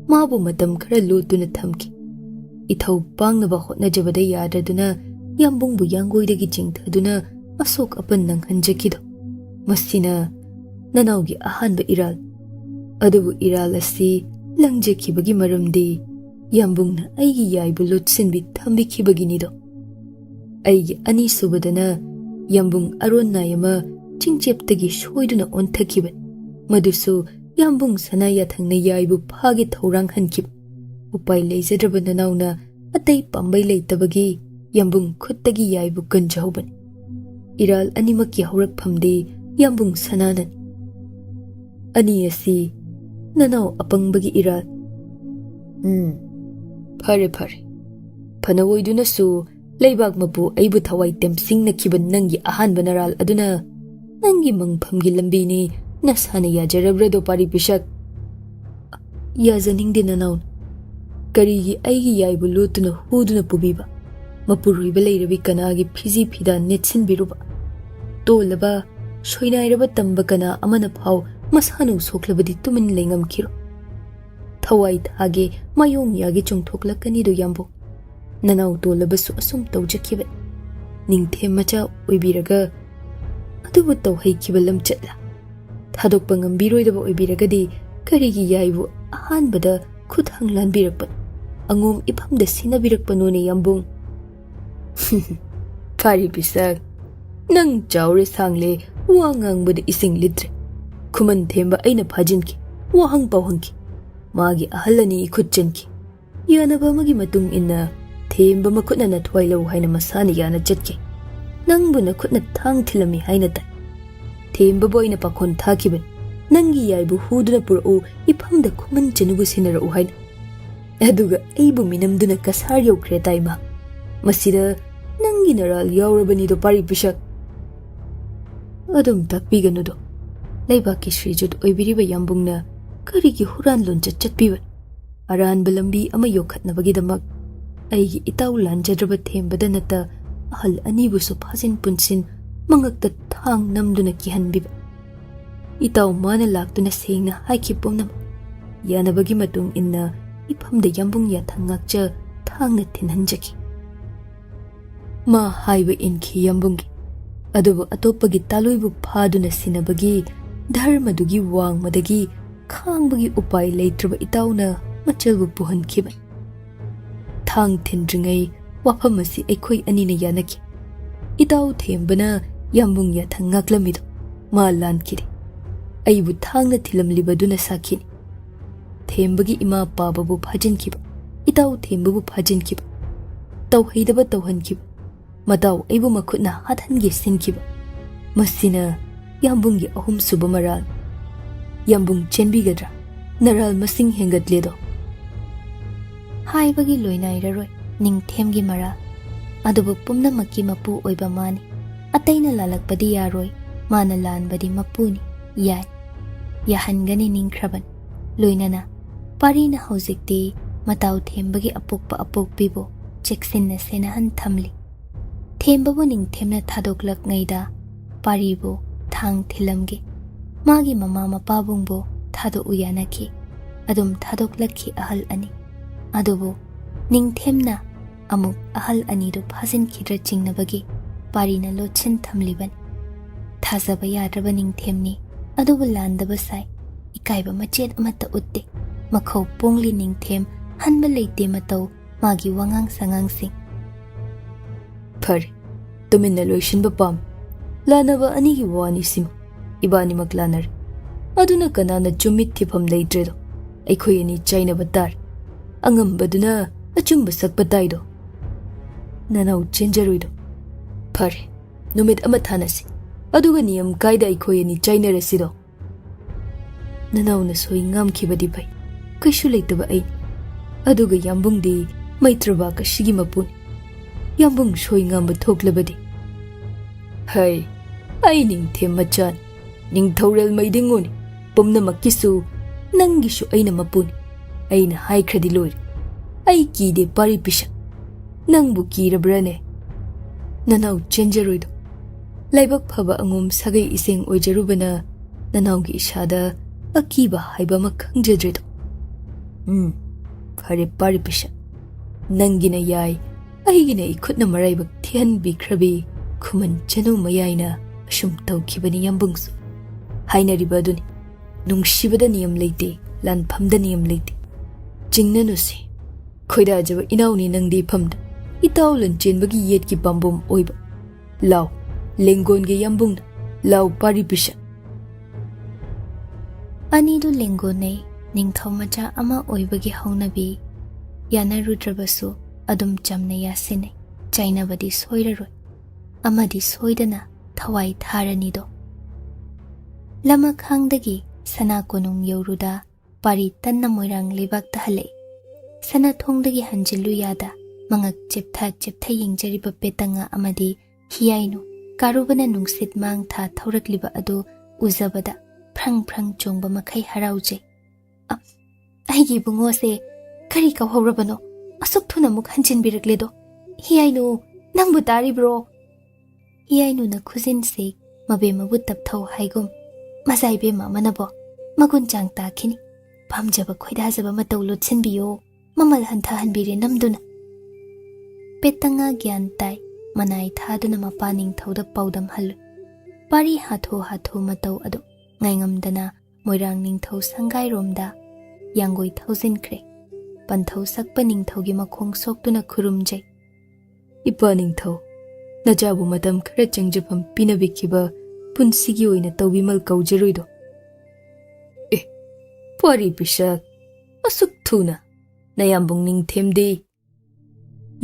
ꯃꯥꯕꯨ ꯃꯇꯝ ꯈꯔ ꯂꯣꯠꯇꯨꯅ ꯊꯝꯈꯤ꯫ ꯏꯊꯧ ꯄꯥꯡꯅꯕ ꯍꯣꯠꯅꯖꯕꯗ ꯌꯥꯗꯗꯨꯅ ꯌꯥꯝꯕꯨꯡꯕꯨ ꯌꯥꯡꯒꯣꯏꯗꯒꯤ ꯆꯤꯡꯊꯗꯨꯅ ꯑꯁꯣꯛ ꯑꯄꯟ ꯅꯪꯍꯟꯖꯈꯤꯗꯣ꯫ ꯃꯁꯤꯅ ꯅꯅꯥꯎꯒꯤ ꯑꯍꯥꯟꯕ ꯏꯔꯥꯜ꯫ ꯑꯗꯨꯕꯨ ꯏꯔꯥꯜ ꯑꯁꯤ ꯂꯪꯖꯈꯤꯕꯒꯤ ꯃꯔꯝꯗꯤ ꯌꯥꯝꯕꯨꯡꯅ ꯑꯩꯒꯤ ꯌꯥꯏꯕꯨ ꯂꯣꯠꯁꯤꯟꯕꯤ ꯊꯝꯕꯤꯈꯤꯕꯒꯤꯅꯤꯗꯣ꯫ ꯑꯩꯒꯤ ꯑꯅꯤꯁꯨꯕꯗꯅ ꯌꯥꯝꯕꯨꯡ ꯑꯔꯣꯟꯅꯥꯏ ꯑꯃ ꯆꯤꯡꯆꯦꯞꯇꯒꯤ ꯁꯣꯏꯗꯨꯅ ꯑꯣꯟꯊꯈꯤꯕꯅꯤ꯫ ꯃꯗꯨꯁꯨ ꯌꯥꯝꯕꯨꯡ ꯁꯅꯥ ꯌꯥꯊꯪꯅ ꯌꯥꯏꯕꯨ ꯐꯥꯒꯦ ꯊꯧꯔꯥꯡꯍꯟꯈꯤꯕ꯫ ꯎꯄꯥꯏ ꯂꯩꯖꯗ꯭ꯔꯕ ꯅꯅꯥꯎꯅ ꯑꯇꯩ ꯄꯥꯝꯕꯩ ꯂꯩꯇꯕꯒꯤ ꯌꯥꯝꯕꯨꯡ ꯈꯨꯠꯇꯒꯤ ꯌꯥꯏꯕꯨ ꯀꯟꯖꯍꯧꯕꯅꯤ꯫ ꯏꯔꯥꯜ ꯑꯅꯤꯃꯛꯀꯤ ꯍꯧꯔꯛꯐꯝꯗꯤ ꯌꯥꯝꯕꯨꯡ ꯁꯅꯥꯅꯅꯤ꯫ ꯑꯅꯤ ꯑꯁꯤ ꯅꯅꯥꯎ ꯑꯄꯪꯕꯒꯤ ꯏꯔꯥꯜ꯫ ꯐꯔꯦ ꯐꯔꯦ, ꯐꯅꯑꯣꯏꯗꯨꯅꯁꯨ ꯂꯩꯕꯥꯛ ꯃꯄꯨ ꯑꯩꯕꯨ ꯊꯋꯥꯏ ꯇꯦꯝꯁꯤꯡꯅꯈꯤꯕ ꯅꯪꯒꯤ ꯑꯍꯥꯟꯕ ꯅꯔꯥꯜ ꯑꯗꯨꯅ ꯅꯪꯒꯤ ꯃꯪꯐꯝꯒꯤ ꯂꯝꯕꯤꯅꯤ ꯅꯁꯥꯅ ꯌꯥꯖꯔꯕ꯭ꯔꯗꯣ ꯄꯥꯔꯤ ꯄꯤꯁꯛ꯫ ꯌꯥꯖꯅꯤꯡꯗꯦ ꯅꯅꯥꯎꯅ꯫ ꯀꯔꯤꯒꯤ ꯑꯩꯒꯤ ꯌꯥꯏꯕꯨ ꯂꯣꯠꯇꯨꯅ ꯍꯨꯗꯨꯅ ꯄꯨꯕꯤꯕ? ꯃꯄꯨꯔꯣꯏꯕ ꯂꯩꯔꯕꯤ ꯀꯅꯥꯒꯤ ꯐꯤꯖꯤ ꯐꯤꯗꯥ ꯅꯦꯠꯁꯤꯟꯕꯤꯔꯨꯕ? ꯇꯣꯜꯂꯕ ꯁꯣꯏꯅꯥꯏꯔꯕ ꯇꯝꯕ ꯀꯅꯥ ꯑꯃꯅ ꯐꯥꯎ ꯃꯁꯥꯅꯨ ꯁꯣꯛꯂꯕꯗꯤ ꯇꯨꯃꯤꯟ ꯂꯩꯉꯝꯈꯤꯔꯣ? ꯊꯋꯥꯏ ꯊꯥꯒꯦ ꯃꯥꯌꯣꯡ ꯌꯥꯒꯦ ꯆꯣꯡꯊꯣꯛꯂꯛꯀꯅꯤꯗꯣ ꯌꯥꯝꯕꯨꯡ꯫ ꯅꯅꯥꯎ ꯇꯣꯜꯂꯕꯁꯨ ꯑꯁꯨꯝ ꯇꯧꯖꯈꯤꯕꯅꯤ꯫ ꯅꯤꯡꯊꯦꯝ ꯃꯆꯥ ꯑꯣꯏꯕꯤꯔꯒ ꯑꯗꯨꯕꯨ ꯇꯧꯍꯩꯈꯤꯕ ꯂꯝꯆꯠꯂ? ꯊꯥꯗꯣꯛꯄ ꯉꯝꯕꯤꯔꯣꯏꯗꯕ ꯑꯣꯏꯕꯤꯔꯒꯗꯤ ꯀꯔꯤꯒꯤ ꯌꯥꯏꯕꯨ ꯑꯍꯥꯟꯕꯗ ꯈꯨꯠꯊꯥꯡ ꯂꯥꯟꯕꯤꯔꯛꯄꯅꯣ? ꯑꯉꯣꯝ ꯏꯐꯝꯗ ꯁꯤꯟꯅꯕꯤꯔꯛꯄꯅꯣꯅꯦ ꯌꯥꯝꯕꯨꯡ꯫ ꯄꯥꯔꯤ ꯄꯤꯁꯛ, ꯅꯪ ꯆꯥꯎꯔꯦ ꯁꯥꯡꯂꯦ, ꯋꯥ ꯉꯥꯡꯕꯗ ꯏꯁꯤꯡ ꯂꯤꯠꯇ꯭ꯔꯦ꯫ ꯈꯨꯃꯟ ꯊꯦꯝꯕ ꯑꯩꯅ ꯐꯥꯖꯤꯟꯈꯤ, ꯋꯥꯍꯪ ꯄꯥꯎꯍꯪꯈꯤ꯫ ꯃꯥꯒꯤ ꯑꯍꯜ ꯑꯅꯤ ꯏꯈꯨꯠ ꯆꯟꯈꯤ꯫ ꯌꯥꯅꯕ ꯑꯃꯒꯤ ꯃꯇꯨꯡ ꯏꯟꯅ ꯊꯦꯝꯕ ꯃꯈꯨꯠꯅ ꯅꯊ꯭ꯋꯥꯏ ꯂꯧ ꯍꯥꯏꯅ ꯃꯁꯥꯅ ꯌꯥꯅ ꯆꯠꯈꯤ꯫ ꯅꯪꯕꯨ ꯅꯈꯨꯠꯅ ꯊꯥꯡ ꯊꯤꯜꯂꯝꯃꯤ ꯍꯥꯏꯅ ꯇꯥꯏ꯫ ꯊꯦꯝꯕꯕꯨ ꯑꯩꯅ ꯄꯥꯈꯣꯟ ꯊꯥꯈꯤꯕꯅꯤ, ꯅꯪꯒꯤ ꯌꯥꯏꯕꯨ ꯍꯨꯗꯨꯅ ꯄꯨꯔꯛꯎ ꯏꯐꯝꯗ ꯈꯨꯃꯟ ꯆꯅꯨꯕꯨ ꯁꯤꯟꯅꯔꯛꯎ ꯍꯥꯏꯅ꯫ ꯑꯗꯨꯒ ꯑꯩꯕꯨ ꯃꯤꯅꯝꯗꯨꯅ ꯀꯁꯥꯔ ꯌꯧꯈ꯭ꯔꯦ ꯇꯥꯏ ꯃꯥ꯫ ꯃꯁꯤꯗ ꯅꯪꯒꯤ ꯅꯔꯥꯜ ꯌꯥꯎꯔꯕꯅꯤꯗꯣ ꯄꯥꯔꯤ ꯄꯤꯁꯛ꯫ ꯑꯗꯨꯝ ꯇꯥꯛꯄꯤꯒꯅꯨꯗꯣ꯫ ꯂꯩꯕꯥꯛꯀꯤ ꯁ꯭ꯔꯤꯖꯨꯠ ꯑꯣꯏꯕꯤꯔꯤꯕ ꯌꯥꯝꯕꯨꯡꯅ ꯀꯔꯤꯒꯤ ꯍꯨꯔꯥꯟ ꯂꯣꯟꯆꯠ ꯆꯠꯄꯤꯕꯅꯤ? ꯑꯔꯥꯟꯕ ꯂꯝꯕꯤ ꯑꯃ ꯌꯣꯛꯈꯠꯅꯕꯒꯤꯗꯃꯛ ꯑꯩꯒꯤ ꯏꯇꯥꯎ ꯂꯥꯟꯖꯗ꯭ꯔꯕ ꯊꯦꯝꯕꯗ ꯅꯠꯇ ꯑꯍꯜ ꯑꯅꯤꯕꯨꯁꯨ ꯐꯥꯖꯤꯟ ꯄꯨꯟꯁꯤꯟ ꯃꯉꯛꯇ ꯊꯥꯡ ꯅꯝꯗꯨꯅ ꯀꯤꯍꯟꯕꯤꯕ꯫ ꯏꯇꯥꯎ ꯃꯥꯅ ꯂꯥꯛꯇꯨꯅ ꯁꯦꯡꯅ ꯍꯥꯏꯈꯤ ꯄꯨꯝꯅꯃꯛ꯫ ꯌꯥꯅꯕꯒꯤ ꯃꯇꯨꯡ ꯏꯟꯅ ꯏꯐꯝꯗ ꯌꯥꯝꯕꯨꯡ ꯌꯥꯊꯪ ꯉꯥꯛꯆ ꯊꯥꯡꯅ ꯊꯤꯟꯍꯟꯖꯈꯤ꯫ ꯃꯥ ꯍꯥꯏꯕ ꯏꯟꯈꯤ ꯌꯥꯝꯕꯨꯡꯒꯤ꯫ ꯑꯗꯨꯕꯨ ꯑꯇꯣꯞꯄꯒꯤ ꯇꯥꯂꯣꯏꯕꯨ ꯐꯥꯗꯨꯅ ꯁꯤꯟꯅꯕꯒꯤ ꯙꯔꯃꯗꯨꯒꯤ ꯋꯥꯡꯃꯗꯒꯤ ꯈꯥꯡꯕꯒꯤ ꯎꯄꯥꯏ ꯂꯩꯇ꯭ꯔꯕ ꯏꯇꯥꯎꯅ ꯃꯆꯜꯕꯨ ꯄꯨꯍꯟꯈꯤꯕꯅꯤ꯫ ꯊꯥꯡ ꯊꯤꯟꯗ꯭ꯔꯤꯉꯩ ꯋꯥꯐꯝ ꯑꯁꯤ ꯑꯩꯈꯣꯏ ꯑꯅꯤꯅ ꯌꯥꯅꯈꯤ꯫ ꯏꯇꯥꯎ ꯊꯦꯝꯕꯅ ꯌꯥꯝꯕꯨꯡ ꯌꯥꯊꯪ ꯉꯥꯛꯂꯝꯃꯤꯗꯣ ꯃꯥ ꯂꯥꯟꯈꯤꯗꯦ꯫ ꯑꯩꯕꯨ ꯊꯥꯡꯅ ꯊꯤꯜꯂꯝꯂꯤꯕꯗꯨꯅ ꯁꯥꯈꯤꯅꯤ꯫ ꯊꯦꯝꯕꯒꯤ ꯏꯃꯥ ꯄꯥꯕꯕꯨ ꯐꯥꯖꯤꯟꯈꯤꯕ, ꯏꯇꯥꯎ ꯊꯦꯝꯕꯕꯨ ꯐꯥꯖꯤꯟꯈꯤꯕ, ꯇꯧꯍꯩꯗꯕ ꯇꯧꯍꯟꯈꯤꯕ, ꯃꯇꯥꯎ ꯑꯩꯕꯨ ꯃꯈꯨꯠꯅ ꯍꯥꯠꯍꯟꯒꯦ ꯁꯤꯟꯈꯤꯕ, ꯃꯁꯤꯅ ꯌꯥꯝꯕꯨꯡꯒꯤ ꯑꯍꯨꯝꯁꯨꯕ ꯃꯔꯥꯜ꯫ ꯌꯥꯝꯕꯨꯡ ꯆꯦꯟꯕꯤꯒꯗ꯭ꯔꯥ? ꯅꯔꯥꯜ ꯃꯁꯤꯡ ꯍꯦꯟꯒꯠꯂꯦꯗꯣ꯫ ꯍꯥꯏꯕꯒꯤ ꯂꯣꯏꯅꯥꯏꯔꯔꯣꯏ ꯅꯤꯡꯊꯦꯝꯒꯤ ꯃꯔꯥꯜ꯫ ꯑꯗꯨꯕꯨ ꯄꯨꯝꯅꯃꯛꯀꯤ ꯃꯄꯨ ꯑꯣꯏꯕ ꯃꯥꯅꯤ꯫ ꯑꯇꯩꯅ ꯂꯥꯜꯂꯛꯄꯗꯤ ꯌꯥꯔꯣꯏ, ꯃꯥꯅ ꯂꯥꯟꯕꯗꯤ ꯃꯄꯨꯅꯤ꯫ ꯌꯥꯏ, ꯌꯥꯍꯟꯒꯅꯤ ꯅꯤꯡꯈ꯭ꯔꯕꯅꯤ꯫ ꯂꯣꯏꯅꯅ ꯄꯥꯔꯤꯅ ꯍꯧꯖꯤꯛꯇꯤ ꯃꯇꯥꯎ ꯊꯦꯝꯕꯒꯤ ꯑꯄꯣꯛꯄ ꯑꯄꯣꯛꯄꯤꯕꯨ ꯆꯦꯛꯁꯤꯟꯅ ꯁꯦꯟꯅꯍꯟ ꯊꯝꯂꯤ꯫ ꯊꯦꯝꯕꯕꯨ ꯅꯤꯡꯊꯦꯝꯅ ꯊꯥꯗꯣꯛꯂꯛꯉꯩꯗ ꯄꯥꯔꯤꯕꯨ ꯊꯥꯡ ꯊꯤꯜꯂꯝꯒꯦ꯫ ꯃꯥꯒꯤ ꯃꯃꯥ ꯃꯄꯥꯕꯨꯡꯕꯨ ꯊꯥꯗꯣꯛꯎ ꯌꯥꯅꯈꯤ꯫ ꯑꯗꯨꯝ ꯊꯥꯗꯣꯛꯂꯛꯈꯤ ꯑꯍꯜ ꯑꯅꯤ꯫ ꯑꯗꯨꯕꯨ ꯅꯤꯡꯊꯦꯝꯅ ꯑꯃꯨꯛ ꯑꯍꯜ ꯑꯅꯤꯗꯨ ꯐꯥꯖꯤꯟꯈꯤꯗ꯭ꯔ ꯆꯤꯡꯅꯕꯒꯤ ꯄꯥꯔꯤꯅ ꯂꯣꯠꯁꯤꯟ ꯊꯝꯂꯤꯕꯅꯤ꯫ ꯊꯥꯖꯕ ꯌꯥꯗ꯭ꯔꯕ ꯅꯤꯡꯊꯦꯝꯅꯤ, ꯑꯗꯨꯕꯨ ꯂꯥꯟꯗꯕ ꯁꯥꯏ꯫ ꯏꯀꯥꯏꯕ ꯃꯆꯦꯠ ꯑꯃꯠꯇ ꯎꯠꯇꯦ꯫ ꯃꯈꯧ ꯄꯣꯡꯂꯤ ꯅꯤꯡꯊꯦꯝ, ꯍꯟꯕ ꯂꯩꯇꯦ ꯃꯇꯧ ꯃꯥꯒꯤ ꯋꯥꯉꯥꯡ ꯁꯉꯥꯡꯁꯤꯡ꯫ ꯐꯔꯦ, ꯇꯨꯃꯤꯟꯅ ꯂꯣꯏꯁꯤꯟꯕ ꯄꯥꯝꯃꯤ꯫ ꯂꯥꯟꯅꯕ ꯑꯅꯤꯒꯤ ꯋꯥꯅꯤ ꯁꯤꯃ꯫ Ibanimak lanar. Aduna kanana chumit thifam leitredo. Aikhoi ani chainaba tar. Angambaduna achumba sakpa taido. Nanau chenjaruido. Phare. Numit ama thanasi. Aduga niyam kaida aikhoi ani chainarasido. Nanau na soi ngamkhibadi bai. Kaishu leitaba ai. Aduga yambungdi maitraba ka shigi mapun. Yambung soi ngamba thoklabadi. Hai. Ai Ningthem machan. Ningthorel maidingoni. Pumna makisu. Nangishu aina mapuni. Aina haikradi loir. Ai kide pari pisha. Nangbu kirabrane. Nanau chenjaruido. Laibak phaba angum sagai iseng oijarubana nanaugi ishada akiba haiba makangjadrido. Phare pari pisha. Nangina yai. Aigina ikhutna maraibak thian bikrabi. Khuman Chanu mayaina ashum tawkhibani yambungsu. Hainariba aduni. Nungshibada niyam leite. Lanphamda niyam leite. Jingnanusi. Khoida ajaba inauni nangdi phamda. Itaw Lanchenbagi yetki pambum oiba. Lau. Lengonge yambungna. Lau pari pisha. Anidu lengone ningthau macha ama oibagi haunabi yanarudrabasu adum chamna yasine chainabadi soiraroi amadi soidana thawai tharanido lama khangdagi sana konung yoruda pari tanna moirang lebak tahale sana thongdagi hanjilu yada mangak cheptha yingjariba petanga amadi hiyainu karubana nungsit mang tha thaurakliba adu uzabada prang chongba makai harauje aigi bungo se kari ka horabano asuk thuna muk hanjin birakledo hiyainu nangbu taribro hiyainu na khuzin se mabe mabu tapthau haigum mazai be mamanabo magun chang ta khini pamjaba khoidajaba matau lotsin biyo mamal hantha hanbire namduna petanga gyan tai manai thaduna mapaning thauda paudam hal pari hatho matau adu ngaingamdana moirang ningthau sangai romda yangoi thaujinkre panthau sakpa ningthaugi makhong soktuna khurumjai ipa ningthau najabu matam khara changjapam pinabikhiba punsigi oina tawbimal kaujaruido pari pisak asuk thuna nayambung Ningthemdi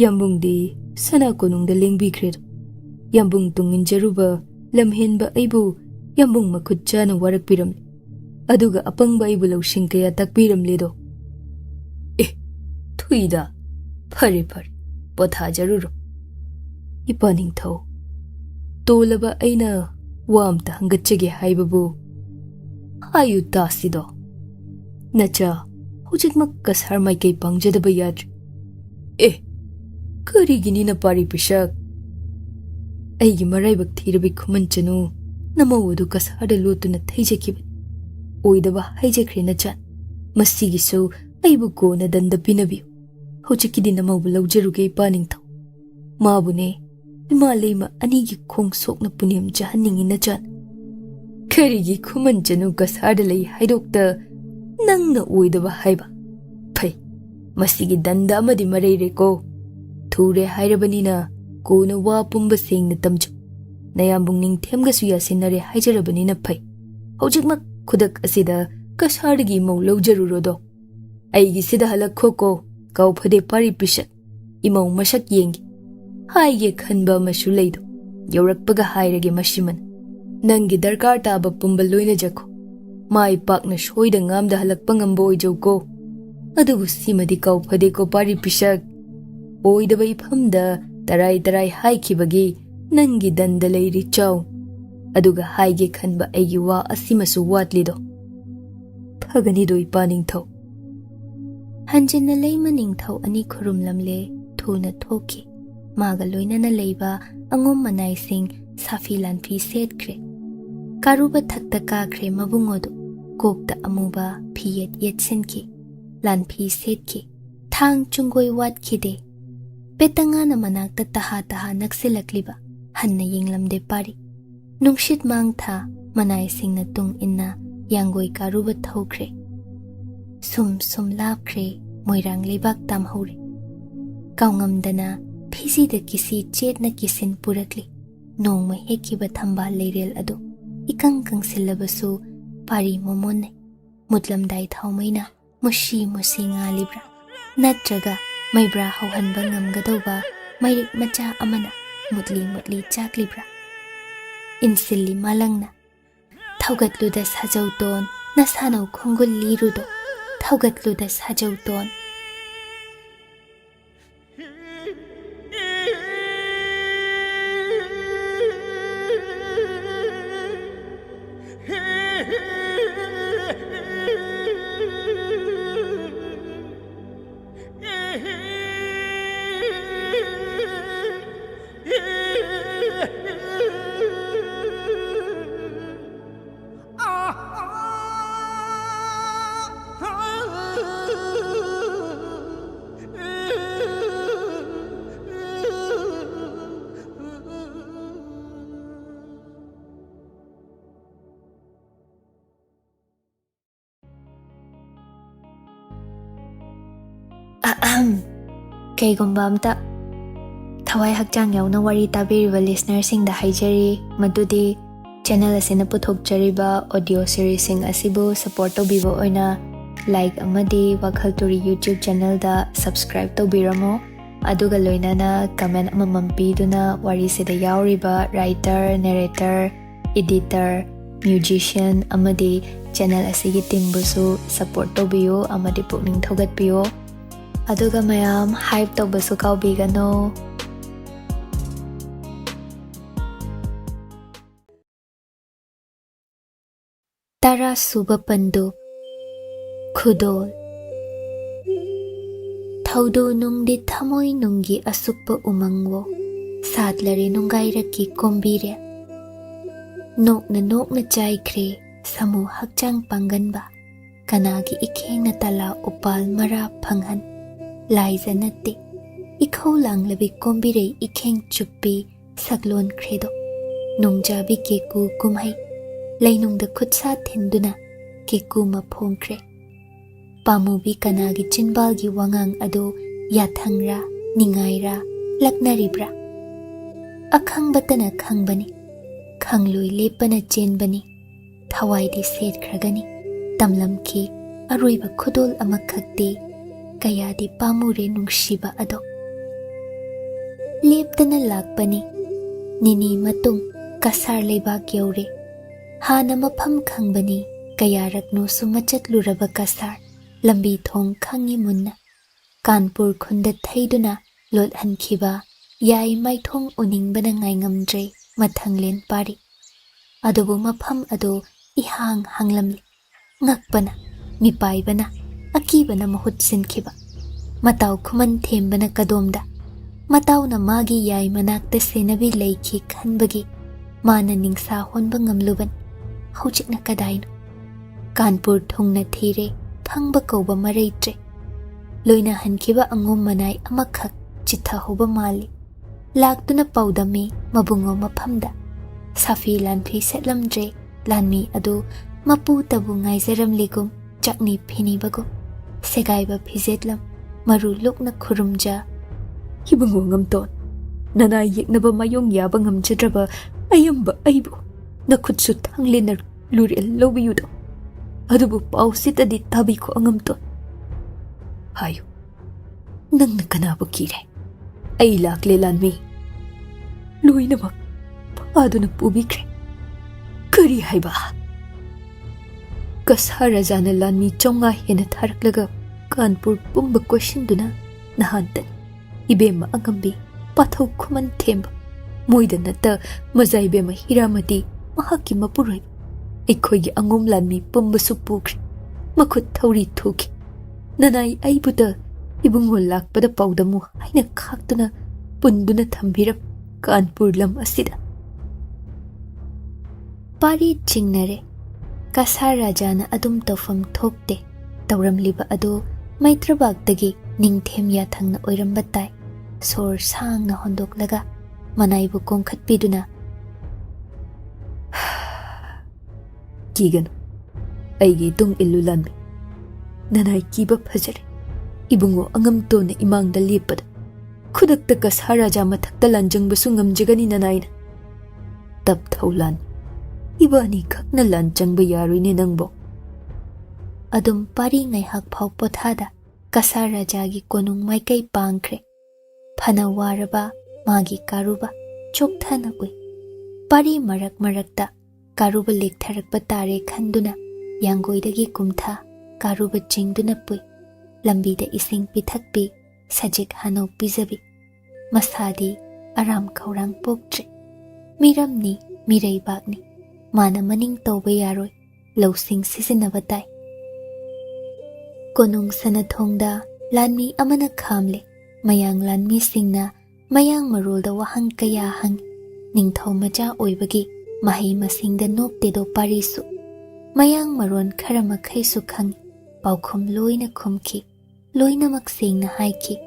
yambungdi sana konungda lengbikhredo yambung tungin jaruba lamhenba aibu yambung makhut chana warakpiram aduga apangba aibu lawsing kaya takpiramledo thuida phare potha jaruro ipa ningthau tolaba aina wamta hangachege haibabu hayu tasido nacha hujikmak kasar mai kai pangjadaba yadri karigini na pari pisak aigi maraibak thirabi Khuman Chanu namawadu kasada lotuna thaijakibani oidaba haijakre nacha masigisu aibu kona danda pinabiyo hojikidi namawu lawjaruge ipa ningthau mabune imalema anigi khong sokna punyam jahanningi nacha karigi Khuman Chanu kasada lai haidokta nangna oidaba haiba phai masigi danda amadi mareire ko thure hairabanina kona wa pumba sengna tamju nayambung Ningthemgasu yasinare haijarabanina phai hojikmak khudak asida kasargi mau lawjarurodo aigi sida halakho ko kau phade pari pisat imau masak yengi haige khanba masu leido yorakpaga hairage mashiman nangi darkar taba pumba loina jakho mai pakna shoida ngamda halakpa ngambo oijauko adugu simadi kau phade ko pari pisak oidaba ifamda tarai haikhibagi nangi danda leiri chaw aduga haige khanba aigi wa asimasu watlido phagani ipa ningthau hanjinna leima ningthau ani khurumlamle thuna thoki maga loinana leiba angom manai sing safi lanphi setkre karuba thakta kakre mabungodu kokta amuba phiyet yetsinki lanphi setki thang chungoi watkhide petangana manakta taha naksilakliba hanna yinglamde pari nungshit mangtha manai singna tung inna yangoi karuba thokre sum lapkre moirang lebak tamhore kaungamdana phisi da kisi chetna kisin purakli nongma hekiba thamba leirel adu ikang kangsilabasu pari momone mutlamdai thaumaina mushi musi ngalibra natraga maibra hauhanba ngamgadauba mairik macha amana mutli chaklibra insilli malangna thaugatluda sajauton nasanau khongul lirudo thaugatluda sajauton Kaygumba amta thawai hakjang yauna wari tabiriba listener sing da haijari madudi channel asina puthokjariba audio series sing asibu support tobibo oina like amadi WakhaL Turi YouTube channel da subscribe tobiramo aduga loinana comment amamam piduna wari sida yauriba writer narrator editor musician amadi channel asigi team busu support tobiyo amadi pukning thogatpiyo aduga mayam hype tobasu kaubigano Tara suba Pandup Khudol Thaudu nungdi thamoi nungi asukpa umangwo Sadlare nungairaki kombire Nokna chaikre samu hakjang panganba Kanagi ikheng na tala upal mara phanghan Laiza natte Ikhau langlabi kombire ikheng chuppi saglon kredo Nungjabi Keku kumhai Lainungda khutsa thinduna Keku maphongkre Pamubi kanagi chinbalgi wangang ado yathangra ningaira laknaribra Akhangbatana khangbani Khangloi lepana chenbani Thawaidi setkragani Tamlamki aroiba khudol amakhakti Kayadi pamure nungshiba ado Leptana lakpani Nini matung kasar lebak yaure Hana mafam khangbani kayarakno sumachatlu kasar lambi thong khangi munna Kanpur khunda thaiduna lot hankhiba yai maithong uningbana ngai ngamdre mathanglen pari adobu mafam ado ihang hanglamli ngakpana mipaibana akibana mahut sinkhiba matau Khuman thembana kadomda matawna magi yai manakta senabi leikhi khanbagi mana ningsa honba ngamluban Hauchikna kadaino Kanpur thungna thire khangba kauba maraitre loina hankhiba angom manai amakhak chitha hoba mali laktuna paudami mabungo maphamda safi lanphi setlamdre lanmi adu mapu tabu ngaijaram ligum chakni phinibago segaiba phijetlam maru lukna khurumja hibungo ngamton nanai yeknaba mayong yaba ngamjadraba ayamba aibu nakhutsu thanglenar lurel lobiyudo adubu pausitadi tabi ko angamton hayo nangna kanabu kire ai lakle lanmi loinaba aduna pubikre kari haiba kasara jana lanmi chonga hena tharaklaga Kanpur pumba question duna nahantan ibema angambi pathau Khuman themba moida nata mazai bema hiramati mahaki mapuroi Ikhoigi angom lanmi pumba supukri makhut thauri thuki nanai aibuda ibungol lakpada paudamu haina khaktuna punduna thambirap Kanpur lam asida Pari chingnare Kasar rajana adum tawfam thokte tawramliba ado Maitrabagdagi Ningthemgi thangna oiramba tai sor sangna hondoklaga manaibu kongkhatpiduna Kigan aigi tung illu lanmi nanai kiba phajare ibungo angam to na imangda lepad khudakta Kasar raja mathakta lanjangbasu ngamjagani nanaina tab thaulan Ibani kakna Lanchenba yaroine nangbo. Adum pari ngaihak phau pothada kasa rajagi konung maikai pangkhre. Phana waraba magi karuba chokthana ui. Pari marak marakta karuba lektharakpa tare khanduna yangoidagi kumtha karuba chingduna pui. Lambida ising pithakpi sajik hanau pizabi. Masadi aram kaurang poktre. Miramni miraibakni. Mana maning tawba yaroi lausing sisinnabatai. Konung sanathongda lanmi amana khamle. Mayang lanmi singna mayang marolda wahang kaya hang. Ningthaumacha oibagi mahi masingda noptedo parisu. Mayang maron kharamakhaisu khang. Paukhum loina khumki. Loina maksingna haiki.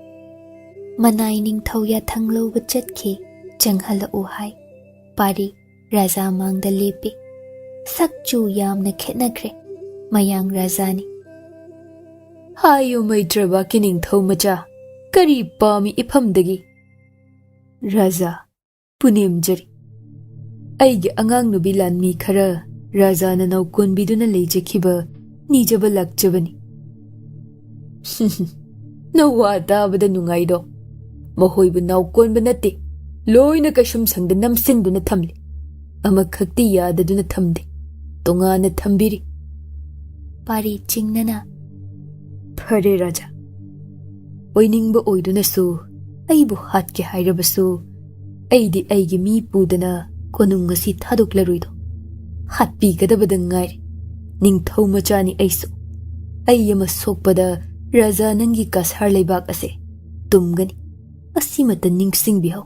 Manai ningthau yathang loba chatki. Janghala uhai. Pari raja mangda lepi. Sakchu yamna khetnakre. Mayang rajani. Hayo Maitraba ki Ningthaumacha kari pami iphamdagi. Raja punemjari. Aigi angang nubi lanmi khara raja na naukonbiduna leijakhiba nijaba lakjabani. Nawa tabada nungaido. Mahoibu naukonba nate. Loina kashum sangda namsinduna thamli. Amakhakti yadaduna thamde. Tongana thambiri. Pari chingnana. Phare raja. Oiningba oidunasu aibu hatke hairabasu aidi aigi mi pudana konung ngasi thadoklaruido. Hatpi gadabada ngairi. Ningthaumacha ni aisu. Ayyama sokpada raja nangi kashar leibak ase. Tumgani. Asimata ningsingbihau.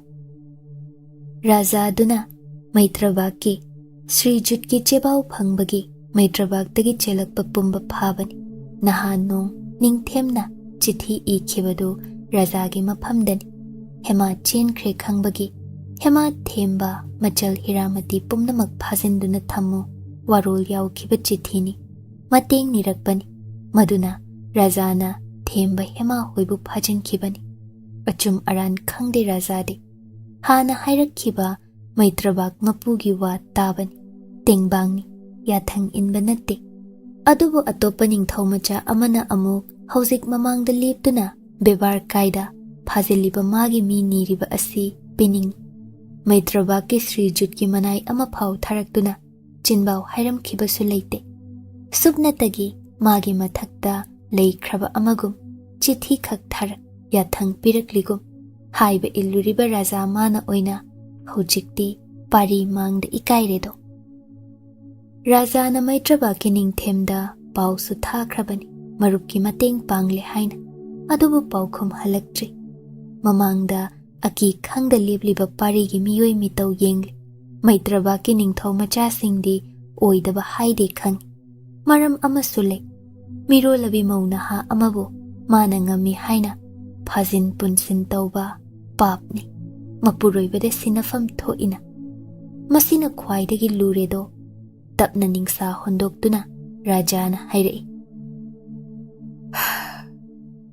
Raja aduna Maitrabaki Sri Jutki chebau phangbagi Maitrabagtagi chelakpa pumba phabani. Nahanong Ningthemna chithi ikhibadu rajagi maphamdani. Hema chenkhre khangbagi hema themba machal hiramati pumnamak phajinduna thammu warol yaukhiba chithini. Mateng nirakpani. Maduna rajana themba hema hoibu phajinkhibani. Achum aran khangde rajade. Hana hairakhiba Maitrabag mapugi wa tabani. Tengbangni yathang inba natte. Adubu atopa Ningthaumacha amana amuk hauzik mamangda leptuna bebar kaida phajiliba magi mi niriba asi pening. Maitrabag ki Sri Jutki manai ama phau tharaktuna chinbau hairam khibasu leite. Subnatagi magi mathakta leikraba amagum chithi khak tharak yathang pirakligum. Haiba illuriba raja mana oina hojikti pari mangda ikairedo. Raja na Maitrabag ki Ningthemda pausu thakrabani. Marupki mateng pangle haina. Adubu paukhum halaktri. Mamangda aki khangda lebliba pari gi miyoi mitau yengle. Maitrabag ki Ningthaumacha singdi oidaba haide khang. Maram amasule. Miro labi maunaha amabu mana ngami haina. Phajin punsin tauba papni. Mapuroibada sinafam thoina. Masina khwaidagi luredo. Tapna ningsa hondoktuna rajana hairei.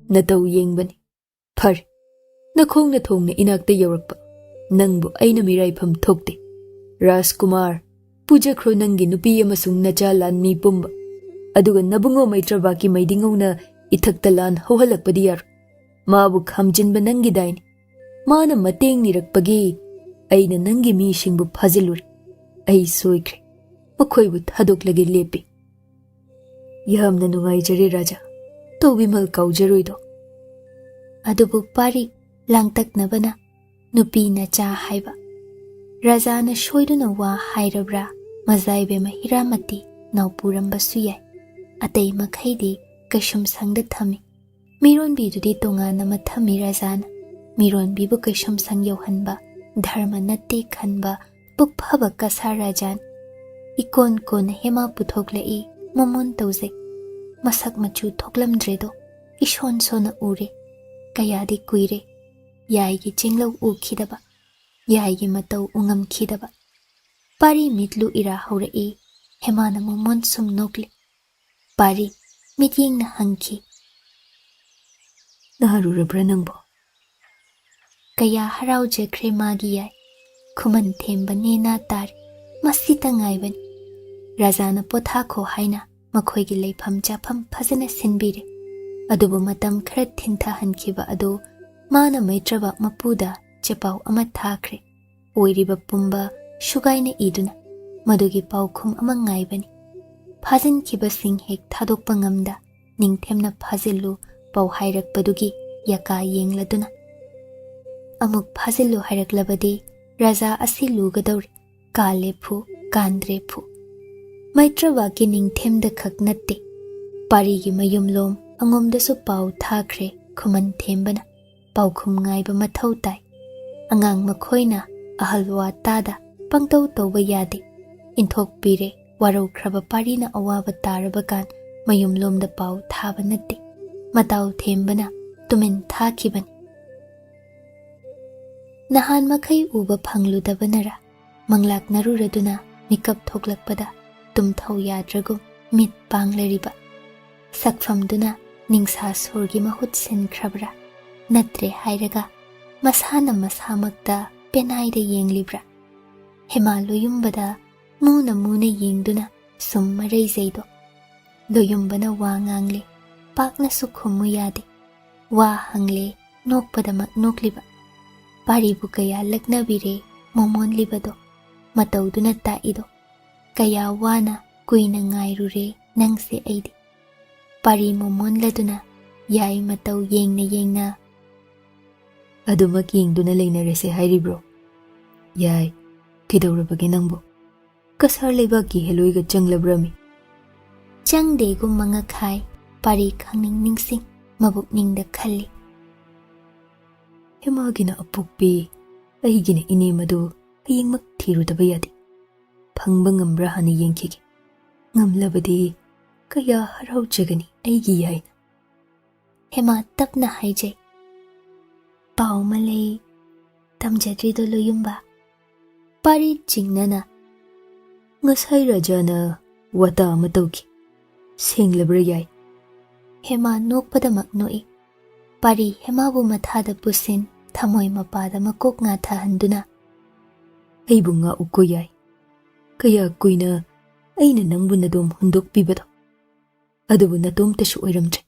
Natau yengbani. Phare. Nakhongna thongna inakta yaurakpa. Nangbu aina miraifam thokte. Rajkumar pujakhro nangi nupi amasung nacha lanmi pumba. Aduga nabungo Maitrabag ki maidingona ithakta lan hauhalakpadi yar. Mabu khamjinba nangi daini. Mana mateng nirakpagi aina nangi mi shingbu phajiluri. Ai soikre. Makhoibu thadoklagi lepi. Yamna nungaijare raja. Tobimal kaujaroido. Adubu pari langtaknabana nupi nacha haiba. Raja na shoiduna wa hairabra mazaibe mahiramati naupuramba suyai. Atei makhaidi kashum sangda thami. Miron bidudi tonga nama thami rajana. Miron bibu kashum sang yohanba dharma natte khanba puphaba kasa rajan. Ikon kon hema puthoklai mamon tauze. Masak machu thoklamdredo. Ishon sona ure. Kayadi kuire. Yaigi chinglau ukhidaba. Yaigi matau ungam khidaba. Pari mitlu ira haurai. Hemana mamon sum nokle. Pari mityeng na hangki. Naharurabra nangbo. Kaya harau jakre magi yai. Khuman themba nena tar. Masita ngaibani. Rajana pothakho haina makhoigi leifam chafam phajana sinbire. Adubu matam khara thinthahankhiba adu mana maitraba mapuda chepau ama thakre. Oiriba pumba shugaina iduna madugi paukhum ama ngaibani. Phajinkhiba sing hek thadokpa ngamda Ningthemna phajillu pau hairakpadugi yaka yengladuna. Amuk phajillu hairaklabadi Raja asi lugadawri kale phu kandre phu. Maitraba ki Ningthemda khak natte. Parigi mayumlom angomdasu pau thakre Khuman thembana paukhum ngaiba mathau tai. Angang makhoina ahalwa tada pangtau tawba yade. Inthok pire warau khraba parina awaba taraba kan mayumlomda pau thaba natte. Matau thembana tumen thakibani. Nahan makai uba phangludabanara manglak naruraduna mikap thoklakpada tumthau yadragum mit panglariba. Sakfamduna ningsha surgi mahut sinkrabra. Natre hairaga masana masamakta penaida yenglibra. Hema loyumbada muna yengduna summaray zaydo. Loyumbana wangangle pakna sukhumu yade. Wa hangle nokpadamak nokliba. Paribu kaya lagnabire momon libado. Matauduna taido. Kaya wana kuina ngairure nangse aidi. Pari momon laduna yai matau yengna. Adumak yengduna laynarese hairibro. Yai, kidawrabagi nangbo. Kasar laybaki heloiga changlabrami. Changde gum mga khai pari khangning ningsing mabuk ningda khali. Hemagina apukpi aigina inimadu ayengmak thirudaba yadi. Phangba ngambra hana yengkhigi. Ngamlabadi kaya harauchagani aigi yaina. Hema tapna haijay. Pau malay tamjadrido loyumba. Pari chingnana. Ngasay rajana wata amatawki. Senglabra yai. Hema nokpadamak noi. Pari hemabu mathada pusin thamoy mapada makok nga thahanduna. Aibu nga uko yai. Kaya kuina aina nangbu nadom hundok pibado. Adubu natom tashu oiramdre.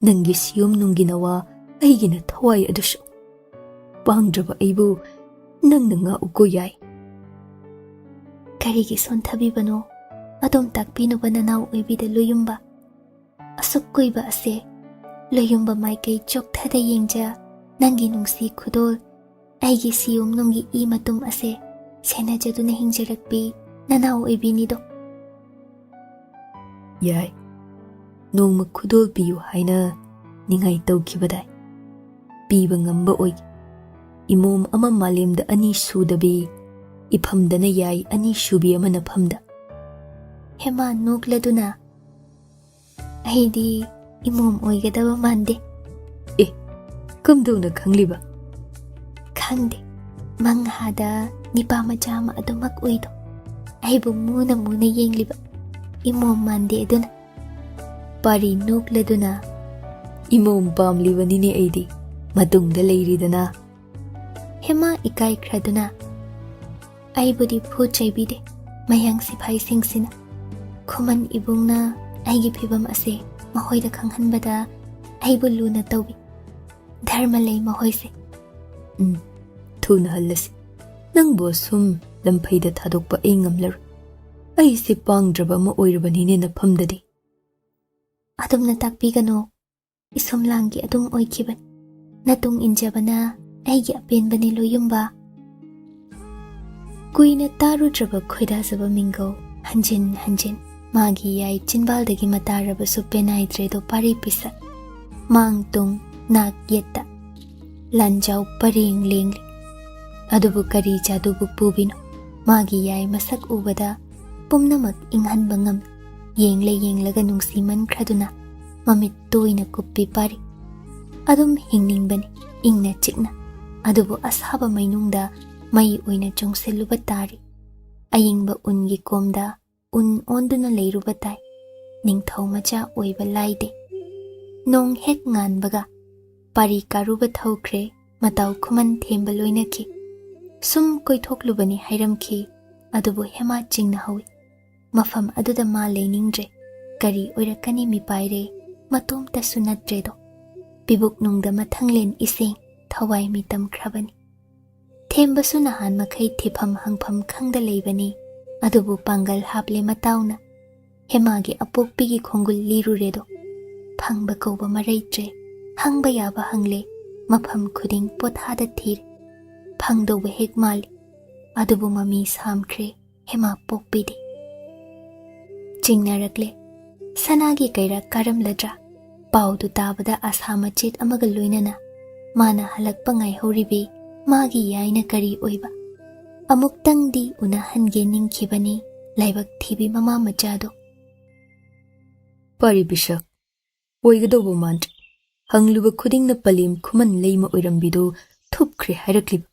Nangi siyom nung ginawa aigina thawai adusyo. Pangdraba aibu nang nga uko yai. Karigi sonthabibano adom takpino ba nanaw oibida loyumba. Asuk kuiba ase loyumba maikay chokthada yengja nangi nungsi Khudol aigi siyom nungi I matum ase senajaduna hingjarakpi nanaw oibinido. Yai, nongma Khudol piyu haina ningay tawkibadai. Piba ngamba oigi. Imom ama malimda ani sudabi iphamdana yai ani shubi ama naphamda. Hema nokladuna aidi imom oigadaba mande. Kamdawna khangliba? Khangde manghada nipa majama adumak oido. Aibu muna yengliba. Imom mande aduna. Pari nokladuna imom pamliba nini aidi matungda leiridana. Hema ikai khraduna aibudi phu chaibide mayang siphai singsina. Khuman ibungna aigi phibam ase mahoida khanghanbada aibu luna tawbi. Dharma lay mahoise. Thuna halasi. Nang bosum lamphayda thadokpa ay ngamlar. Ay si pangdraba ma oirabanine na phamdadi. Adum na takpigano isum langi adum oikiban. Natung injabana aigi apenbani loyumba. Kuina tarudraba khoidazaba mingo hanjin magi yai chinbaldagi mataraba su penaidredo pari pisa. Mang tung nak yetta lanjau paring lengli. Adubu kari jadubu pubino magi yai masak ubada pumnamak inghan bangam yenglaga nungsiman khraduna mamit toina kuppi pari. Adum hingningbani ingna chikna. Adubu ashaba mainungda mai oina chongseluba tari. Ayingba ungi komda un onduna leiruba tai. Ningthau macha oiba laide. Nong hek nganbaga pari karuba thawkre matau Khuman themba loinaki. Sum koithoklubani hairamki adubu hema chingna hawi. mafam aduda ma leiningdre kari oirakani mipaire matomtasu natredo pibuk nungda mathanglen iseng thawai mitam khrabani thembasu nahan makhai thifam hangpham khangda leibani adubu pangal haple matauna hemagi apokpigi khongul liruredo phangba koba maraitre hangba yaba hangle mafam khuding pothada thir phangdo hek mali adubu mami samkhre hema pokpidi chingnarakle sanagi kaira karam ladra paudu tabada asama chit amaga loinana mana halakpa ngai horibi magi yaina kari oiba amuktangdi unahange ningkhibani laibak thibi mama machado Pari Bishak Oigadobo Mant Hangluba Khuding na Palim Khuman Leima Oirambido Thupkhre Hairakliba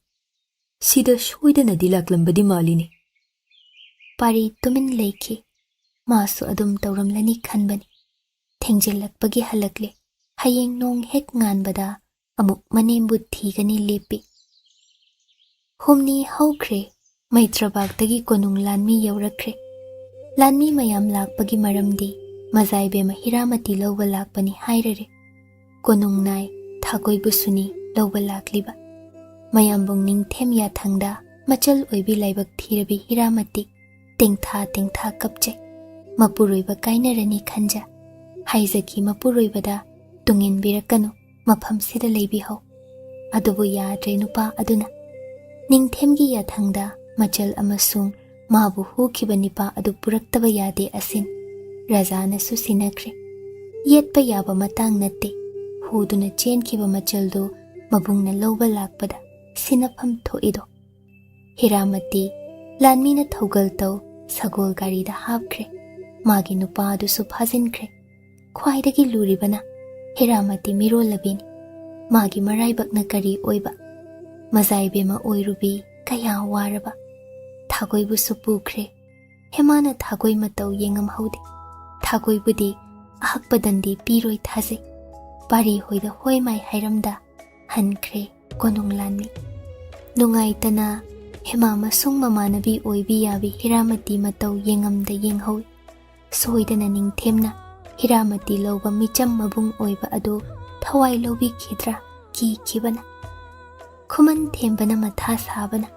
Sida Shoidana Dilaklambadi Malini Pari tumin leikhi masu adum tauramlani khanbani thengjellakpagi halakle hayeng nong hek nganbada amuk manembu thigani lepi humni haukhre maitrabagdagi konung lanmi yaurakre lanmi mayam lakpagi maramdi mazaibe mahiramati lawba lakpani hairare konung nai thagoibu suni lawba lakliba mayambong ningthem ya thangda machal oibi laibak thirabi hiramati tingtha kapche mapuroiba kainarani khanja haizaki mapuroibada tungin birakano mafam sida leibi ho adubu yadre nupa aduna ningthemgi ya thangda machal amasung mabu hukiba nipa adu puraktaba yade asin rajana su sinakre yetpa yaba matang natte huduna chenkhiba machaldo mabungna lawba lakpada sinafam thoido hiramati lanmina thogal taw sagol gari da hapkhre magi nupa adu su phajinkre khwaidagi luribana hiramati miro labini magi maraibakna kari oiba mazaibema oirubi kaya waraba thagoibu su pukhre hemana thagoi matau yengam haude thagoi budi ahakpadandi piroi thaje pari hoida hoi mai hairamda hankre konung lanmi nungai tana hema masung mamanabi oibi yabi hiramati matau yengamda yenghoi soidana ningthemna hiramati lawba micham mabung oiba ado thawai lobi khidra ki khibana khuman thembana matha sabana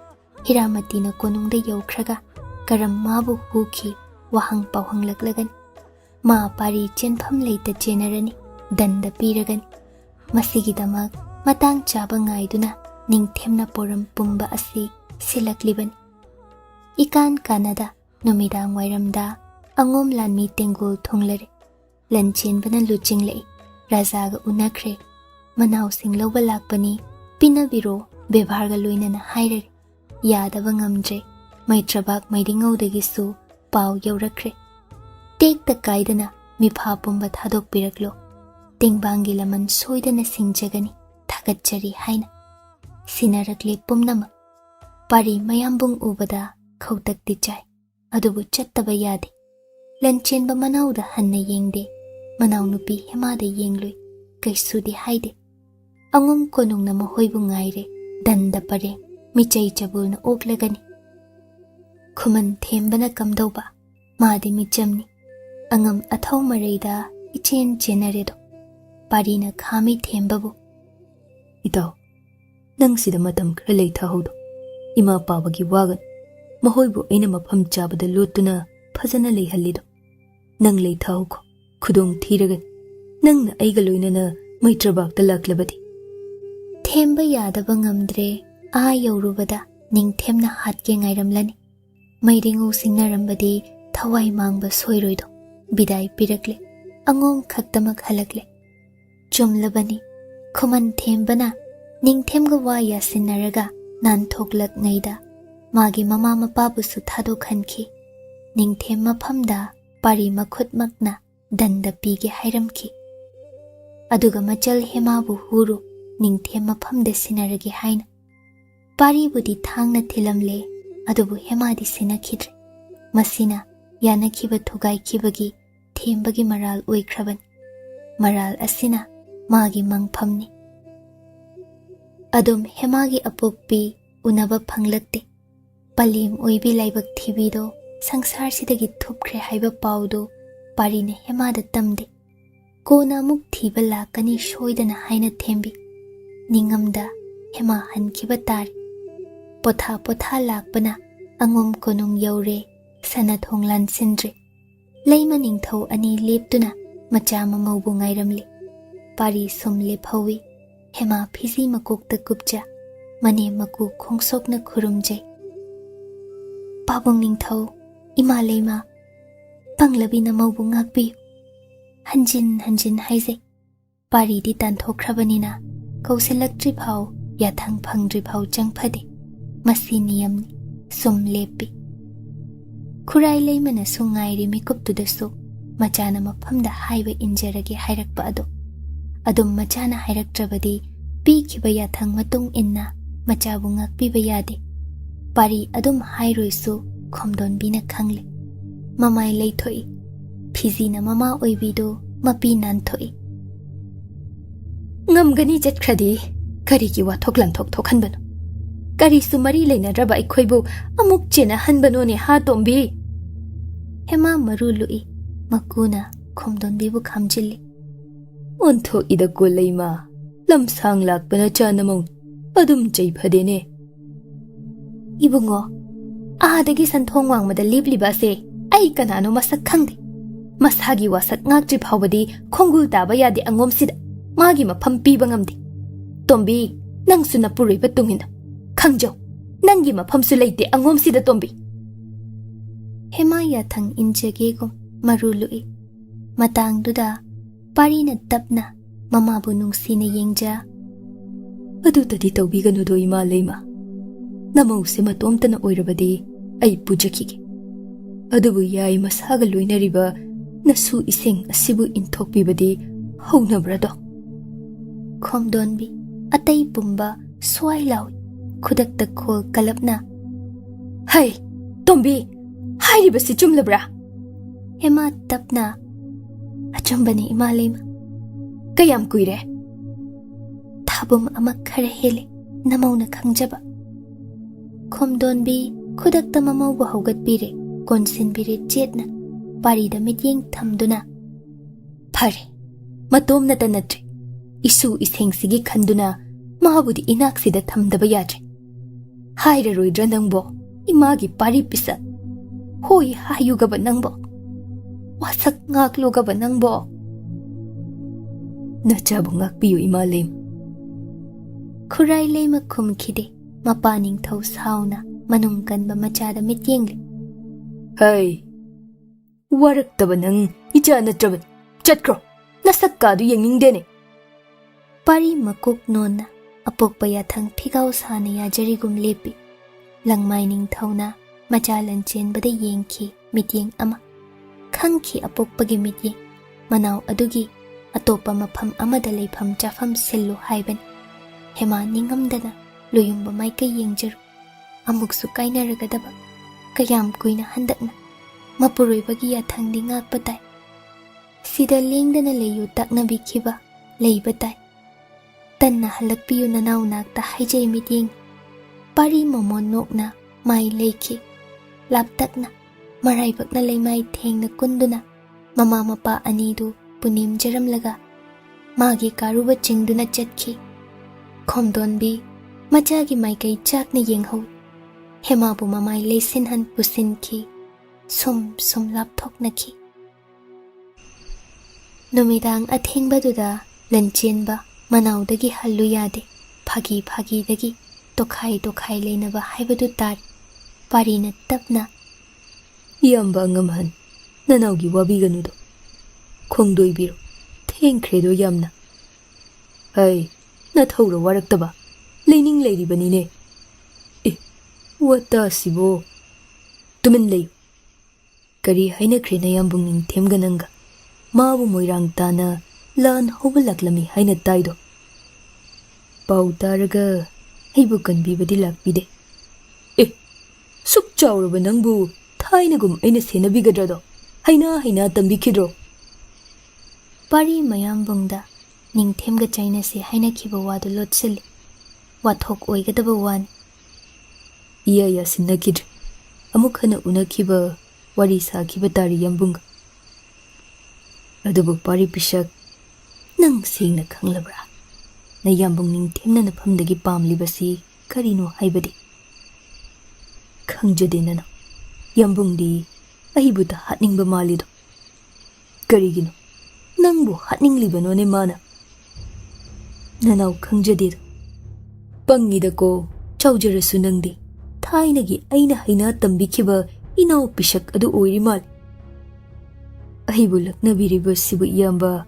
hiramati na konungda yaukhraga karam mabu hukhi wahang pawhang laklagan ma pari chenpham leita chenarani danda piragani masigi damak matang chaba ngaiduna ningthemna poram pumba asi silaklibani ikan kanada numidang wairamda angom lanmi tengul thonglare Lanchenba luchinglei rajaga unakhre manau sing lawba lakpani pinabiro bebharga loinana hairare yadaba ngamdre maitrabak maidingodagi su pau yaurakre tekta kaidana mipha pumba thadok piraklo tengbangi laman soidana singjagani thagatchari haina sinarakle pumnama pari mayambung ubada khautakti chai adubu chattaba yade Lanchenba manauda hanna yengde manau nupi hemada yenglui kaisudi haide angum konung na mahoibu ngaire danda pare michai chabulna oklagani Khuman thembana kamdauba madi michamni angam athau mareida ichen chenaredo parina khami thembabu Itaw nang sida matam khra leitha hodo ima pabagi wagan mahoibu aina mafam chabada lotuna phajana leihallido nang leitha hoko khudong thiragan nangna aiga loinana maitrabakta laklabadi themba yadaba ngamdre a yaurubada ningthemna hatke ngairamlani mairingu singnarambadi thawai mangba soiroido bidai pirakle angom khaktamak halakle chumlabani khuman thembana ningthemga wa yasinaraga nan thoklak ngaida magi mama mapabu su thado khanki ningthem maphamda pari makhutmakna danda pige hairamki aduga machal hemabu huru ningthem maphamda sinaragi haina pari budi thangna thilamle adubu hemadi sinakhidre masina yanakhiba thugai khibagi thembagi maral oikhraban maral asina magi mangphamni adum hemagi apokpi unaba phanglakte palim oibi laibak thibido ꯁꯪꯁꯥꯔꯁꯤꯗꯒꯤ ꯊꯨꯞꯈ꯭ꯔꯦ ꯍꯥꯏꯕ ꯄꯥꯎꯗꯣ ꯄꯥꯔꯤꯅ ꯍꯦꯃꯥꯗ ꯇꯝꯗꯦ꯫ ꯀꯣꯟꯅ ꯑꯃꯨꯛ ꯊꯤꯕ ꯂꯥꯛꯀꯅꯤ ꯁꯣꯏꯗꯅ ꯍꯥꯏꯅ ꯊꯦꯝꯕꯤ꯫ ꯅꯤꯡꯉꯝꯗ ꯍꯦꯃꯥ ꯍꯟꯈꯤꯕ ꯇꯥꯔꯦ꯫ ꯄꯣꯊꯥ ꯄꯣꯊꯥ ꯂꯥꯛꯄꯅ ꯑꯉꯣꯝ ꯀꯣꯅꯨꯡ ꯌꯧꯔꯦ, ꯁꯅꯊꯣꯡ ꯂꯥꯟꯁꯤꯟꯗ꯭ꯔꯦ꯫ ꯂꯩꯃ ꯅꯤꯡꯊꯧ ꯑꯅꯤ ꯂꯦꯞꯇꯨꯅ ꯃꯆꯥ ꯃꯃꯧꯕꯨ ꯉꯥꯏꯔꯝꯂꯤ꯫ ꯄꯥꯔꯤ ꯁꯨꯝ ꯂꯦꯞꯍꯧꯏ꯫ ꯍꯦꯃꯥ ꯐꯤꯖꯤ ꯃꯀꯣꯛꯇ ꯀꯨꯞꯆ, ꯃꯅꯦ ꯃꯀꯨ ꯈꯣꯡꯁꯣꯛꯅ ꯈꯨꯔꯨꯝꯖꯩ꯫ ꯄꯥꯕꯨꯡ ꯅꯤꯡꯊꯧ, ꯏꯃꯥ ꯂꯩꯃ, ꯄꯪꯂꯕꯤ ꯅꯃꯧꯕꯨ ꯉꯥꯛꯄꯤꯌꯨ꯫ ꯍꯟꯖꯤꯟ ꯍꯟꯖꯤꯟ ꯍꯥꯏꯖꯩ꯫ ꯄꯥꯔꯤꯗꯤ ꯇꯥꯟꯊꯣꯛꯈ꯭ꯔꯕꯅꯤꯅ ꯀꯧꯁꯤꯜꯂꯛꯇ꯭ꯔꯤ ꯐꯥꯎ, ꯌꯥꯊꯪ ꯐꯪꯗ꯭ꯔꯤ ꯐꯥꯎ ꯆꯪꯐꯗꯦ꯫ ꯃꯁꯤ ꯅꯤꯌꯝꯅꯤ꯫ ꯁꯨꯝ ꯂꯦꯞꯄꯤ꯫ ꯈꯨꯔꯥꯏ ꯂꯩꯃꯅꯁꯨ ꯉꯥꯏꯔꯤ ꯃꯤꯀꯨꯞꯇꯨꯗꯁꯨ ꯃꯆꯥꯅ ꯃꯐꯝꯗ ꯍꯥꯏꯕ ꯏꯟꯖꯔꯒꯦ ꯍꯥꯏꯔꯛꯄ ꯑꯗꯣ꯫ ꯑꯗꯨꯝ ꯃꯆꯥꯅ ꯍꯥꯏꯔꯛꯇ꯭ꯔꯕꯗꯤ ꯄꯤꯈꯤꯕ ꯌꯥꯊꯪ ꯃꯇꯨꯡ ꯏꯟꯅ ꯃꯆꯥꯕꯨ ꯉꯥꯛꯄꯤꯕ ꯌꯥꯗꯦ꯫ ꯄꯥꯔꯤ ꯑꯗꯨꯝ ꯍꯥꯏꯔꯣꯏꯁꯨ ꯈꯣꯝꯗꯣꯟꯕꯤꯅ ꯈꯪꯂꯦ꯫ ꯃꯃꯥꯏ ꯂꯩꯊꯣꯛꯏ꯫ ꯐꯤꯖꯤꯅ ꯃꯃꯥ ꯑꯣꯏꯕꯤꯗꯨ ꯃꯄꯤ ꯅꯥꯟꯊꯣꯛꯏ꯫ ꯉꯝꯒꯅꯤ ꯆꯠꯈ꯭ꯔꯗꯤ ꯀꯔꯤꯒꯤ ꯋꯥꯊꯣꯛ ꯂꯥꯟꯊꯣꯛ ꯊꯣꯛꯍꯟꯕꯅꯣ? ꯀꯔꯤꯁꯨ ꯃꯔꯤ ꯂꯩꯅꯗ꯭ꯔꯕ ꯑꯩꯈꯣꯏꯕꯨ ꯑꯃꯨꯛ ꯆꯦꯟꯅꯍꯟꯕꯅꯣꯅꯦ ꯍꯥ ꯇꯣꯝꯕꯤ? ꯍꯦꯃꯥ ꯃꯔꯨ ꯂꯨꯏ꯫ ꯃꯀꯨꯅ ꯈꯣꯝꯗꯣꯟꯕꯤꯕꯨ ꯈꯥꯝꯖꯤꯜꯂꯤ꯫ ꯑꯣꯟꯊꯣꯛꯏꯗꯀꯣ ꯂꯩꯃ, ꯂꯝꯁꯥꯡ ꯂꯥꯛꯄꯅ ꯆꯥꯅꯃꯧ ꯑꯗꯨꯝ ꯆꯩꯐꯗꯦꯅꯦ꯫ ꯏꯕꯨꯡꯉꯣ, ꯑꯥꯗꯒꯤ ꯁꯟꯊꯣꯡ ꯋꯥꯡꯃꯗ ꯂꯦꯞꯂꯤꯕ ꯑꯁꯦ ꯑꯩ ꯀꯅꯥꯅꯣ ꯃꯁꯛ ꯈꯪꯗꯦ꯫ ꯃꯁꯥꯒꯤ ꯋꯥꯁꯛ ꯉꯥꯛꯇ꯭ꯔꯤ ꯐꯥꯎꯕꯗꯤ ꯈꯣꯡꯒꯨꯜ ꯇꯥꯕ ꯌꯥꯗꯦ ꯑꯉꯣꯝꯁꯤꯗ꯫ ꯃꯥꯒꯤ ꯃꯐꯝ ꯄꯤꯕ ꯉꯝꯗꯦ꯫ ꯇꯣꯝꯕꯤ, ꯅꯪꯁꯨ ꯅꯄꯨꯔꯣꯏꯕ ꯇꯨꯡꯏꯟꯅ ꯈꯪꯖꯧ, ꯅꯪꯒꯤ ꯃꯐꯝꯁꯨ ꯂꯩꯇꯦ ꯑꯉꯣꯝꯁꯤꯗ ꯇꯣꯝꯕꯤ꯫ ꯍꯦꯃꯥ ꯌꯥꯊꯪ ꯏꯟꯖꯒꯦꯒꯨꯝ ꯃꯔꯨ ꯂꯨꯏ꯫ ꯃꯇꯥꯡꯗꯨꯗ ꯄꯥꯔꯤꯅ ꯇꯞꯅ ꯃꯃꯥꯕꯨ ꯅꯨꯡꯁꯤꯅ ꯌꯦꯡꯖ꯫ ꯑꯗꯨꯇꯗꯤ ꯇꯧꯕꯤꯒꯅꯨꯗꯣ ꯏꯃꯥ ꯂꯩꯃ꯫ ꯅꯃꯧꯁꯦ ꯃꯇꯣꯝꯇꯅ ꯑꯣꯏꯔꯕꯗꯤ ꯑꯩ ꯄꯨꯖꯈꯤꯒꯦ꯫ ꯑꯗꯨꯕꯨ ꯌꯥꯏ ꯃꯁꯥꯒ ꯂꯣꯏꯅꯔꯤꯕ ꯅꯁꯨ ꯏꯁꯤꯡ ꯑꯁꯤꯕꯨ ꯏꯟꯊꯣꯛꯄꯤꯕꯗꯤ ꯍꯧꯅꯕ꯭ꯔꯗꯣ? ꯈꯣꯝꯗꯣꯟꯕꯤ ꯑꯇꯩ ꯄꯨꯝꯕ ꯁ꯭ꯋꯥꯏ ꯂꯥꯎꯏ꯫ ꯈꯨꯗꯛꯇ ꯈꯣꯜ ꯀꯂꯞꯅ ꯍꯩ ꯇꯣꯝꯕꯤ, ꯍꯥꯏꯔꯤꯕꯁꯤ ꯆꯨꯝꯂꯕ꯭ꯔꯥ? ꯍꯦꯃꯥ ꯇꯞꯅ ꯑꯆꯨꯝꯕꯅꯤ ꯏꯃꯥ ꯂꯩꯃ꯫ ꯀꯌꯥꯝ ꯀꯨꯏꯔꯦ? ꯊꯥꯕꯨꯝ ꯑꯃ ꯈꯔ ꯍꯦꯜꯂꯦ, ꯅꯃꯧꯅ ꯈꯪꯖꯕ꯫ ꯈꯣꯝꯗꯣꯟꯕꯤ ꯈꯨꯗꯛꯇ ꯃꯃꯧꯕꯨ ꯍꯧꯒꯠꯄꯤꯔꯦ, ꯀꯣꯟꯁꯤꯟꯕꯤꯔꯦ ꯆꯦꯠꯅ꯫ ꯄꯥꯔꯤꯗ ꯃꯤꯠꯌꯦꯡ ꯊꯝꯗꯨꯅ ꯐꯔꯦ, ꯃꯇꯣꯝꯅꯇ ꯅꯠꯇ꯭ꯔꯦ, ꯏꯁꯨ ꯏꯁꯦꯡꯁꯤꯒꯤ ꯈꯟꯗꯨꯅ ꯃꯥꯕꯨꯗꯤ ꯏꯅꯥꯛꯁꯤꯗ ꯊꯝꯗꯕ ꯌꯥꯗ꯭ꯔꯦ꯫ ꯍꯥꯏꯔꯔꯣꯏꯗ꯭ꯔꯥ ꯅꯪꯕꯣ ꯏꯃꯥꯒꯤ ꯄꯥꯔꯤ ꯄꯤꯁꯛ? ꯍꯣꯏ ꯍꯥꯏꯌꯨꯒꯕ ꯅꯪꯕꯣ? ꯋꯥꯁꯛ ꯉꯥꯛꯂꯨꯒꯕ ꯅꯪꯕꯣ? ꯅꯆꯥꯕꯨ ꯉꯥꯛꯄꯤꯌꯨ ꯏꯃꯥ ꯂꯩꯃ꯫ ꯈꯨꯔꯥꯏ ꯂꯩꯃ ꯈꯨꯝꯈꯤꯗꯦ꯫ ꯃꯄꯥ ꯅꯤꯡꯊꯧ ꯁꯥꯎꯅ ꯃꯅꯨꯡ ꯀꯟꯕ ꯃꯆꯥꯗ ꯃꯤꯠꯌꯦꯡꯂꯤ꯫ ꯍꯩ, ꯋꯥꯔꯛꯇꯕ ꯅꯪ ꯏꯆꯥ ꯅꯠꯇ꯭ꯔꯕꯅꯤ꯫ ꯆꯠꯈ꯭ꯔꯣ, ꯅꯁꯛ ꯀꯥꯗꯨ ꯌꯦꯡꯅꯤꯡꯗꯦꯅꯦ꯫ ꯄꯥꯔꯤ ꯃꯀꯣꯛ ꯅꯣꯟꯅ ꯑꯄꯣꯛꯄ ꯌꯥꯊꯪ ꯐꯤꯒꯥꯎ ꯁꯥꯅ ꯌꯥꯖꯔꯤꯒꯨꯝ ꯂꯦꯞꯄꯤ꯫ ꯂꯪꯃꯥꯏ ꯅꯤꯡꯊꯧꯅ ꯃꯆꯥ ꯂꯟꯆꯦꯟꯕꯗ ꯌꯦꯡꯈꯤ ꯃꯤꯠꯌꯦꯡ ꯑꯃ꯫ ꯈꯪꯈꯤ ꯑꯄꯣꯛꯄꯒꯤ ꯃꯤꯠꯌꯦꯡ ꯃꯅꯥꯎ ꯑꯗꯨꯒꯤ ꯑꯇꯣꯞꯄ ꯃꯐꯝ ꯑꯃꯗ ꯂꯩꯐꯝ ꯆꯥꯐꯝ ꯁꯤꯜꯂꯨ ꯍꯥꯏꯕꯅꯤ꯫ ꯍꯦꯃꯥ ꯅꯤꯡꯉꯝꯗꯅ ꯂꯣꯌꯨꯡꯕ ꯃꯥꯏꯀꯩ ꯌꯦꯡꯖꯔꯨ꯫ ꯑꯃꯨꯛꯁꯨ ꯀꯥꯏꯅꯔꯒꯗꯕ꯫ ꯀꯌꯥꯝ ꯀꯨꯏꯅ ꯍꯟꯗꯛꯅ ꯃꯄꯨꯔꯣꯏꯕꯒꯤ ꯌꯥꯊꯪꯗꯤ ꯉꯥꯛꯄ ꯇꯥꯏ꯫ ꯁꯤꯗ ꯂꯦꯡꯗꯅ ꯂꯩꯌꯨ ꯇꯥꯛꯅꯕꯤꯈꯤꯕ ꯂꯩꯕ ꯇꯥꯏ꯫ ꯇꯟꯅ ꯍꯜꯂꯛꯄꯤꯌꯨ ꯅꯅꯥꯎ ꯅꯥꯛꯇ ꯍꯥꯏꯖꯩ ꯃꯤꯠꯌꯦꯡ꯫ ꯄꯥꯔꯤ ꯃꯣꯃꯣꯟ ꯅꯣꯛꯅ ꯃꯥꯏ ꯂꯩꯈꯤ꯫ ꯂꯥꯞꯇꯛꯅ ꯃꯔꯥꯏꯕꯛꯅ ꯂꯩꯃꯥꯏ ꯊꯦꯡꯅ ꯀꯨꯟꯗꯨꯅ ꯃꯃꯥ ꯃꯄꯥ ꯑꯅꯤꯗꯨ ꯄꯨꯅꯤꯝꯖꯔꯝꯂꯒ ꯃꯥꯒꯤ ꯀꯥꯔꯨꯕ ꯆꯤꯡꯗꯨꯅ ꯆꯠꯈꯤ꯫ ꯈꯣꯝꯗꯣꯟꯕꯤ ꯃꯆꯥꯒꯤ ꯃꯥꯏꯀꯩ ꯆꯥꯛꯅ ꯌꯦꯡꯍꯧ꯫ ꯍꯦꯃꯥꯕꯨ ꯃꯃꯥꯏ ꯂꯩꯁꯤꯟꯍꯟ ꯄꯨꯁꯤꯟꯈꯤ꯫ ꯁꯨꯝ ꯁꯨꯝ ꯂꯥꯞꯊꯣꯛꯅꯈꯤ꯫ ꯅꯨꯃꯤꯗꯥꯡ ꯑꯊꯦꯡꯕꯗꯨꯗ ꯂꯟꯆꯦꯟꯕ ꯃꯅꯥꯎꯗꯒꯤ ꯍꯜꯂꯨ ꯌꯥꯗꯦ꯫ ꯐꯥꯒꯤ ꯐꯥꯒꯤꯗꯒꯤ ꯇꯣꯈꯥꯏ ꯇꯣꯈꯥꯏ ꯂꯩꯅꯕ ꯍꯥꯏꯕꯗꯨ ꯇꯥꯔꯤ꯫ ꯄꯥꯔꯤꯅ ꯇꯞꯅ ꯏꯌꯥꯝꯕ ꯑꯉꯝꯍꯟ, ꯅꯅꯥꯎꯒꯤ ꯋꯥꯕꯤꯒꯅꯨꯗꯣ꯫ ꯈꯣꯡꯗꯣꯏꯕꯤꯔꯣ, ꯊꯦꯡꯈ꯭ꯔꯦꯗꯣ ꯌꯥꯝꯅ꯫ ꯍꯩ, ꯅꯊꯧꯔ ꯋꯥꯔꯛꯇꯕ? ꯂꯩꯅꯤꯡ ꯂꯩꯔꯤꯕꯅꯤꯅꯦ꯫ ꯑꯦ, ꯋꯥꯇꯥꯁꯤꯕꯣ! ꯇꯨꯃꯤꯟ ꯂꯩꯌꯨ꯫ ꯀꯔꯤ ꯍꯥꯏꯅꯈ꯭ꯔꯦ ꯅꯌꯥꯝꯕꯨꯡ ꯅꯤꯡꯊꯦꯝꯒ ꯅꯪꯒ? ꯃꯥꯕꯨ ꯃꯣꯏꯔꯥꯡ ꯇꯥꯅ ꯂꯥꯟ ꯍꯧꯕ ꯂꯥꯛꯂꯝꯃꯤ ꯍꯥꯏꯅ ꯇꯥꯏꯗꯣ꯫ ꯄꯥꯎ ꯇꯥꯔꯒ ꯑꯩꯕꯨ ꯀꯟꯕꯤꯕꯗꯤ ꯂꯥꯛꯄꯤꯗꯦ꯫ ꯑꯦ, ꯁꯨꯛ ꯆꯥꯎꯔꯕ ꯅꯪꯕꯨ ꯊꯥꯏꯅꯒꯨꯝ ꯑꯩꯅ ꯁꯦꯟꯅꯕꯤꯒꯗ꯭ꯔꯗꯣ? ꯍꯩꯅꯥ ꯍꯩꯅꯥ ꯇꯝꯕꯤꯈꯤꯗ꯭ꯔꯣ? ꯄꯥꯔꯤ ꯃꯌꯥꯝꯕꯨꯡꯗ ꯅꯤꯡꯊꯦꯝꯒ ꯆꯥꯏꯅꯁꯤ ꯍꯥꯏꯅꯈꯤꯕ ꯋꯥꯗꯨ ꯂꯣꯠꯁꯤꯜꯂꯤ꯫ ꯋꯥꯊꯣꯛ ꯑꯣꯏꯒꯗꯕ ꯋꯥꯅꯤ꯫ ꯏꯌꯥ ꯌꯥꯁꯤꯟꯅꯈꯤꯗ꯭ꯔꯦ꯫ ꯑꯃꯨꯛ ꯍꯟꯅ ꯎꯅꯈꯤꯕ wari sakhiba tari yambung. Adubu pari pisak nang sengna khanglabra. Na yambung Ningthemna nafamdagi pamlibasi karino haibadi. Khangjade nana. Yambungdi ahibuta hatningba malido. Karigino nangbu hatninglibano ne mana. Nanau khangjade. Pangida ko chaujarasu nangdi. Thainagi aina haina tambikhiba inau pisak adu oiri mal. Ahibu laknabiriba sibu iyamba.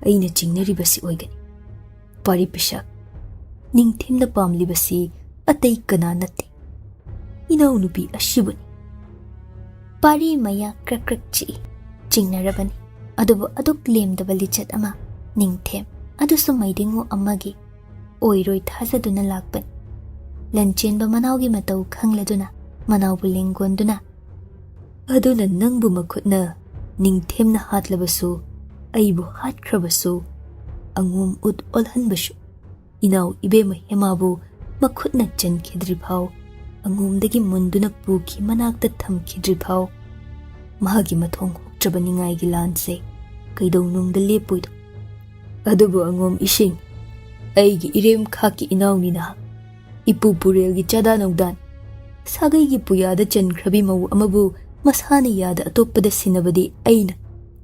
Aina chingnaribasi oigani. Pari pisak Ningthemna pamlibasi atay kana natte. Inau nupi ashibuni. Pari maya krak krak chi chingnarabani. Adubu aduk lemdaba lichat ama Ningthem adusu maidingo amagi oiroi thazaduna lakpan. Lanchenba manaugi matau khangladuna manaubu lengonduna. Aduna nangbu makhutna Ningthemna hatlabasu aibu hatkrabasu angum ut olhanbasu. Inau ibema hemabu makhutna chankhidri phau angumdagi munduna puki manakta thamkhidri phau mahagi mathong hoktrabaningai gi lanse kaidonungda lepuido. Adubu angum ishing aigi irem khaki inauni na ipu purelgi chada nongdan sagai gi puyada chankhrabi mau amabu masana yada atoppada sinabadi aina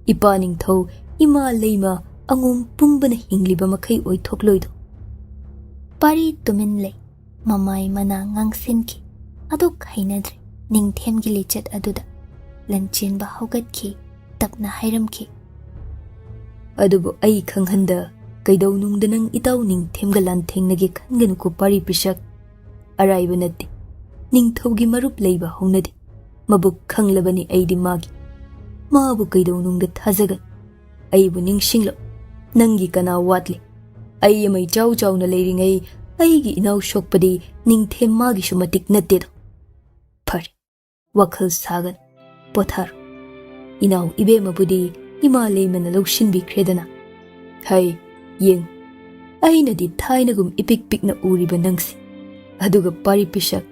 ipa ningthau ima leima angum pumbana hingliba makai oithokloido. Pari tumin lay mamai mana ngangsinki aduk hainadre Ningthemgi lichat aduda Lanchenba haugatki tapna hairamki. Adubu ai khanghanda kaidonungda nang itaw Ningthemga lanthengnagi khanganuko pari pisak araiba natte. Ningthaugi marup leiba hongnadi mabuk khanglabani aidi magi. Mabu kaidonungda thazagan aibu ningsinglo nangi kana watli. Ai amai chau chau na leiringai aigi inau shokpadi Ningthem magi shumatik nattedo. Phari WakhaL sagan pothar. Inau ibema budi ima leimana lawshinbi khredana. Hai yeng ainadi thainagum ipik pikna uriba nangsi. Aduga pari pisak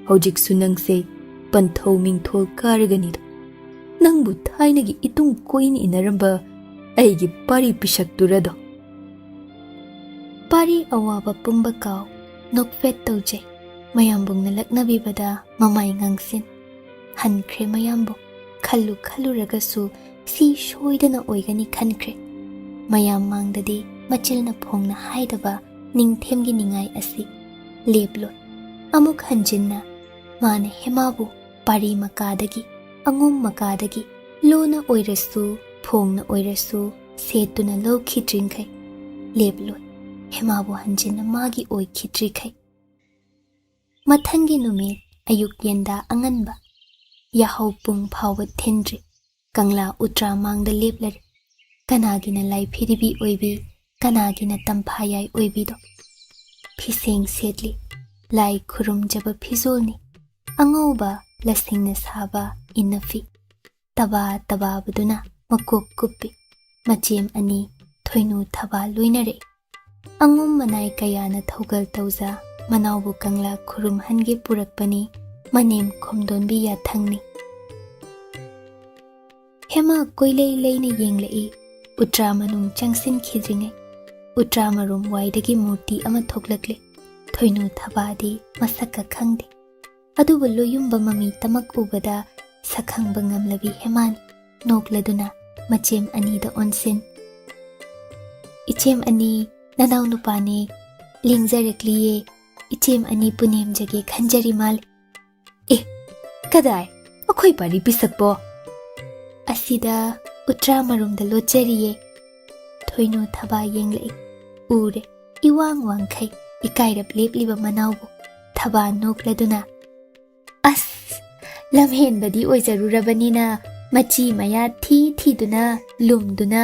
hojiksu nangse panthau mingthol karaganido. Nangbu thainagi itung koin inaramba aigi pari pisak turado. Pari awaba pumba kaw nokfet taujay mayambong nalaknabibada mamay ngangsin. Hankre mayambong khalu khalu ragasu si shoidana oigani khankre. Mayam mangdadi machil na phong na haidaba Ningthemgi ningai asi leblo. Amuk hanjinna mana hemabu pari makadagi angum makadagi lona oirasu phong na oirasu setuna lokhi drinkai leblo. Hemabu hanjinna magi oi khitri khai. Mathangi numit ayuk yenda anganba. Yahau pung phawa thendri. Kangla utra mangda leplari. Kanagina lai phiribi oibi. Kanagina Tamfayai oibi do. Phiseng setli. Lai khurum jaba phizolni. Angauba lasingna saba inafi. Taba taba buduna makok kupi. Machem ani thoinu thaba loinare. Angum manai kayana thogal tauza manaubu kangla khurum hange purakpani manem khomdonbi ya thangni. Hema koilei leina yenglei utra manung changsin khidringai. Utra marum waidagi murti ama thoklakle. Thoinu thabadi masaka khangde. Adubu loyumba mami tamak ubada sakhangba ngamlabi hemani nokladuna machem ani da onsen. Ichem ani nanau nupane lingzarakliye ichem ani punem jage khanjari mal. Kadai akhoi pari pisakpo asida utra marumda lochariye. Thoinu thaba yenglei ure iwang wangkhai ikairap lepliba manaubu thaba nokladuna as lamhenbadi oizarurabanina machi maya thi duna lumduna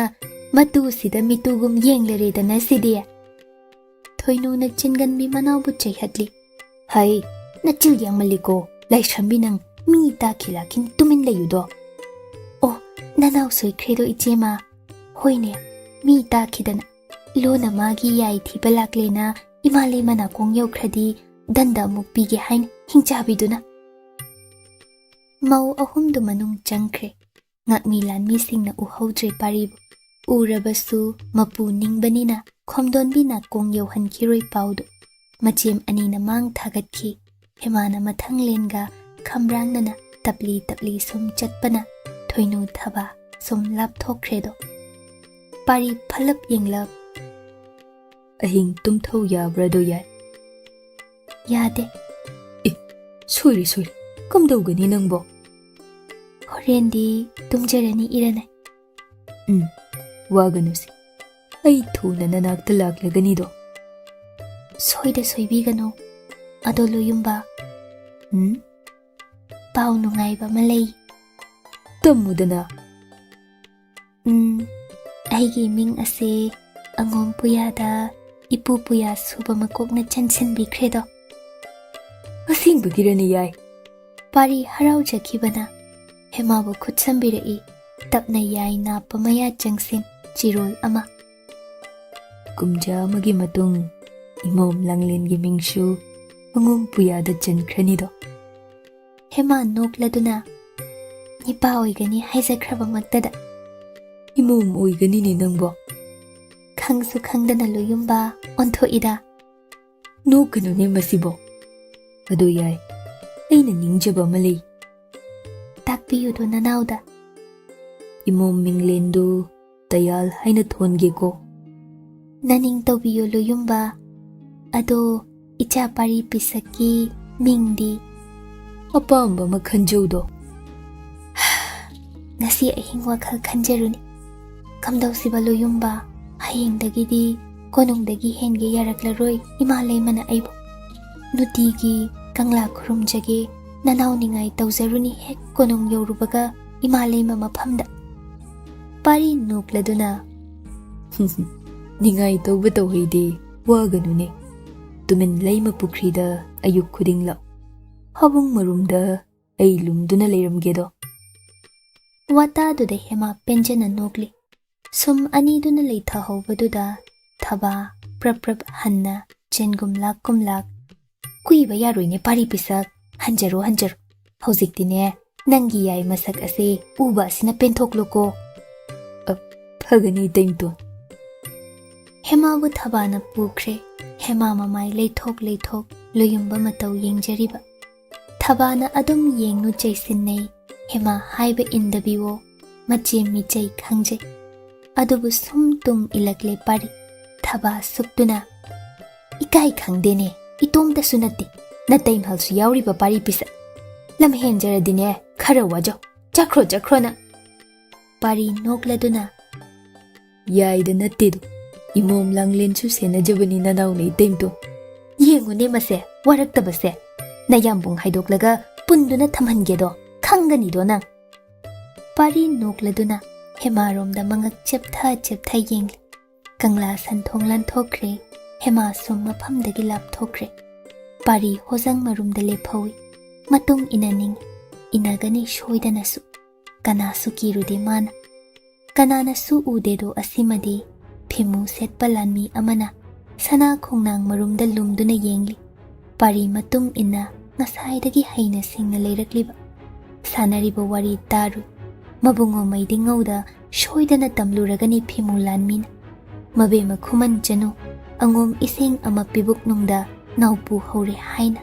matu sida mitugum yenglaredana sidia. Thoinu na chinganbi manaubu chaihatli. Hai nachil yangmaliko laishambi nang mi ta khilakin tumin layudo. Oh nanau soikredo ichema. Hoine mi ta khidana lona magi yai thibalak lena imale mana kong yaukradi danda mukpige hain hingchabiduna Mau ahumdu manung changkre. Ngakmi lanmisingna uhautre paribu. Urabasu mapu ningbanina khomdonbina kong yauhankiroi paudu. Machem anina mang thagatki. Hemana mathanglenga khamrangnana tapli tapli sum chatpana. Thoinu thaba sum lapthokredo. Pari phalap yenglap. Ahing tumthau yabrado yai. Yade. Sorry. Kamdawgani nangbo? Horendi tumjarani irane. Waganusi. Ay thuna nanakta laklaganido. Soida soibigano. Adolo yumba. Pau nungayba malay. Tamudana. Aigi ming ase angom puyada ipu puya suba makok na chansin bikredo. Asing bagirani yai. Pari harau jakibana. Hemabu kutsambirai. Tapna yai na pamaya jangsim chirol ama. Kumja magi matung imom langlen gimingshu angom puyada jankranido. Hema nokladuna. Nipa oigani haizakraba magtada. Imom oigani ni nangbo. Khangsu khangdana loyumba ontho ida. Nokano ne masibo. Ado yai. Aina ningjaba malay. Takpiyudo nanauda. Imom minglendo Tayal haina thonge ko. Naning tawbiyo loyumba. Ado icha pari pisaki mingdi. Apamba makhanjawdo. Ngasi ahing wakhal khanjaruni. Kamdawsiba loyumba. Hayengdagidi konongdagi henge yaraklaroi imalay mana aibo. Nutigi kangla khurumjage nanaw ningay tawzaruni hek konong yorubaga imalay mamaphamda. Pari nukladuna. Ningay tawba tawhayde waganune. Tumin layma pukrida ayuk khudingla. Habung marumda ay lumduna layramgedo. Wata do de hema penjana nokli. Sum aniduna laytha hawbaduda thaba prap hanna chengumlak kumlak. Kuiba yaroine pari pisak hanjaro. Haujiktine nangi yai masak ase uba asina penthokluko. Phagani taimton. Hema bu thabana pukre. Hema mamai laythok loyumba matau yengjariba. Thabana adum yengnu chaisinnei. Hema haiba indabiwo. Machem michai khangjai. Adubu sumtum ilakle pari. Thaba suktuna. Ikai khangdene. Itomda sunati. Nataim halsu yauriba pari pisa. Lam henjaradine khara wajo. Chakro na. Pari nokladuna. Yaida natido. Imom langlen su senajabani nanaw na itemto. Yengune mase waraktabase. Nayambung haidoklaga punduna thamhangedo. Khanganido nang. Pari nokladuna. Hemaromda mangak cheptha yengli. Kangla santhong lanthokre. Hema sum maphamdagi lapthokre. Pari hozang marumda lephawi. Matung inaning. Inagani shoidanasu. Kanasu kirude mana. Kananasu udedo asimadi. Phimu setpa lanmi amana. Sana khongnang marumda lumduna yengli. Pari matung ina ngasaidagi haina singna leirakliba. Sanariba wari taru. Mabungo maidingawda shoidana tamluragani phimu lanmina. Mabema Khuman Chanu angom ising ama pibuk nungda naupu hore haina.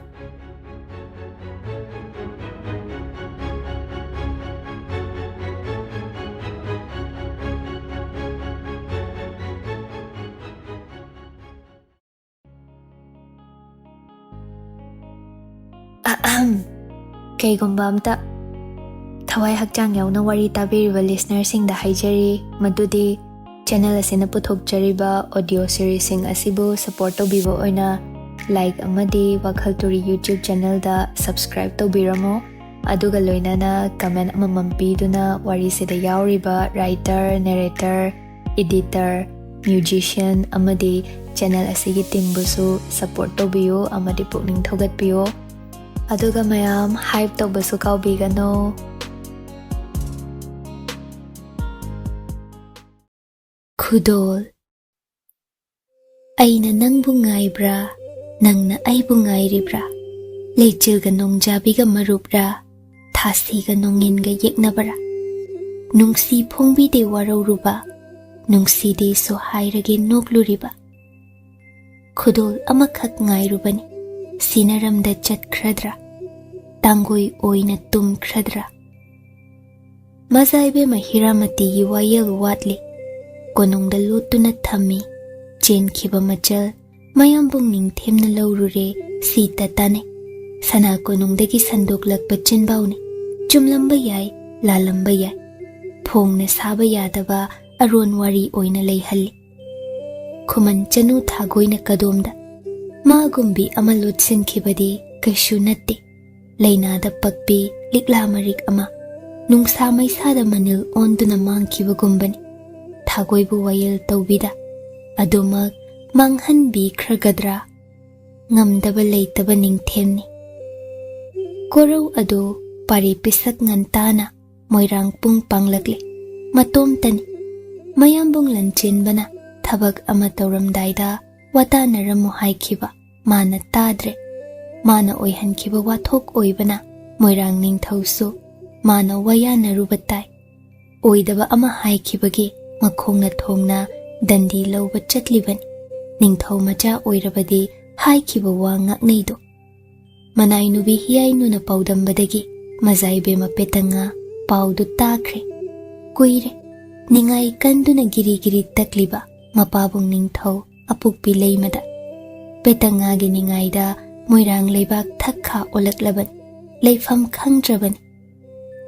Kaygumba amta thawai hakjang yauna wari tabiriba listenersing da haijari madudi channel asina puthokjariba audio series sing asibu support tobiba oina like amadi WakhaL Turi YouTube channel da subscribe tobiramo aduga loinana comment amamam piduna wari sida yauriba writer narrator editor musician amadi channel asigi team busu support tobiyo amadi pukning thogatpiyo aduga mayam hype tobasu kaubigano. Khudol. Aina nangbu ngaibra, nangna aibu ngairibra. Lechilga nongjabiga marubra, Thasiga nongin ga yeknabara Nungsi phongbi de warauruba Nungsi de so hairage nogluriba Khudol amakhak ngairubani Sinaramda chatkradra Tangoi oina tumkradra Mazaibe mahiramati yi wayel watli Konongda lutuna thami Chen khiba machal Mayambung ningthemna laurure Sita tane Sana konongdagi sandoklakpa chinbauni Chumlamba yai lalamba yai Phongna saba yadaba aron wari oina leihalli Khuman Chanu thagoina kadomda Magumbi amalot sinkhibadi kaishu natte Lainada pakpi likla marik ama Nungsa maisada manil onduna mangkiba gumbani Thagoibu wayel tawbida Adumak manghanbi khragadra Ngamdaba leitaba ningthemni Korau ado pari pisak ngantana Moirang pung panglakli Matom tani Mayambong Lanchenba na Thabak ama tawramdaida Wata naramu haikhiba Mana tadre Mana oihankhiba wathok oibana Moirang ningthausu Mana waya narubatai Oidaba ama haikhibagi Makhongna thongna Dandi lauba chatlibani Ningthau macha oirabadi Haikhiba wa ngakneido Manai nubi hiyai nuna paudambadagi Mazaibe mapetanga Paudu takre Kuire Ningai kanduna giri takliba Mapabong ningthau apukpi leimada Petangagi ningaida Moirang leibak thakha olaklaban Leifam khangdraban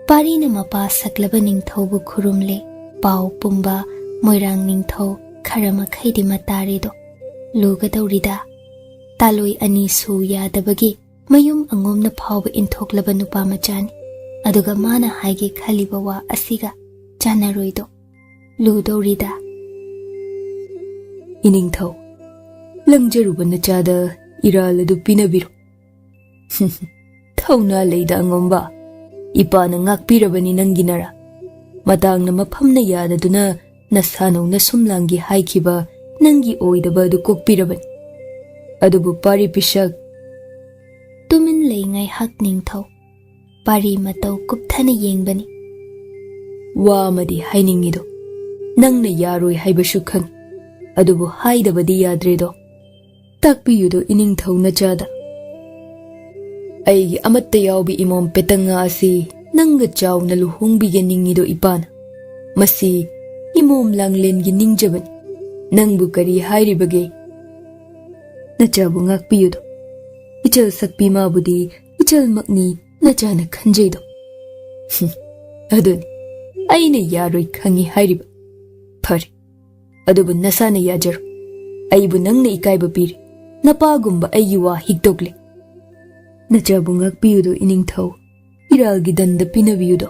Parina mapa saklaban ningthau bu khurumle Pau pumba Moirang ningthau Kharama khaidi mataredo Lugadawrida Taloi ani su yadabagi Mayum angomna phawba inthoklaba nupa machani Aduga mana haige khaliba wa asiga Chanaroido Ludawrida Iningthau Langjaruba nachada Iraladu pinabiru Thauna leida angomba Ipana ngakpirabani nanginara Matangna maphamna yadaduna Nasanong sumlangi haikhiba Nangi oidaba du kokpirabani Adubu pari pisak Tumin lay hak ningthau Pari mataw kupthana yengbani Wa madi hainingido Nangna yaroi haibashu khang Adubu haidabadi yadredo Takpiyudo iningthau nachada Aigi amatta yaubi imom petanga asi Nanga chawna luhungbiga ningido ipana Masi imom langlengi ningjabani Nangbu kari hairibage Nachabu ngakpiyudo Ichal sakpi mabudi Ichal makni Nachana khanjaido Aduni Aina yaroi khangi hairiba Phari Adubu nasana yajaru Aibu nangna ikaiba piri Napagumba ayiwa hikdokle Nachabu ngakpiyudo iningthau Iralgi danda pinabiyudo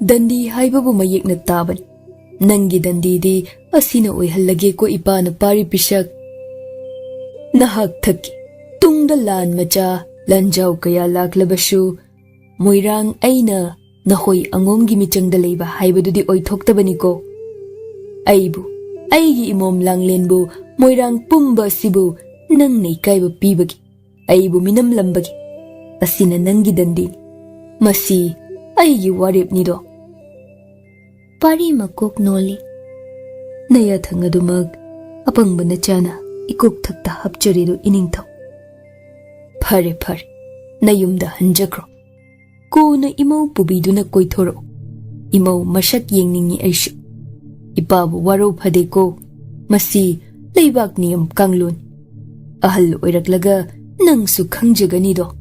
Dandi haibabu mayekna tabani Nangi dandi di Asina oihallage ko ipana pari pisak Nahak thaki Tungda lan macha Lanjaw kaya laklabashu Moirang aina Nahoy angomgi michangda leiba haibadudi oithoktabani ko Aibu Aigi imom langlenbu Moirang pumba sibu Nang naikaiba pibagi Aibu minamlambagi Asina nangi dandini Masi Aigi warip nido Pari makok noli Naya thangadumag Apangba nachana Ikuk thakta hapcharido iningthau Phare Nayumda hanjakro Kona imau pubiduna koithoro Imau masak yengningi aishu Ipabu waro phadeko Masi leibak niyam kanglun Ahal oiraklaga Nangsu khangjaganido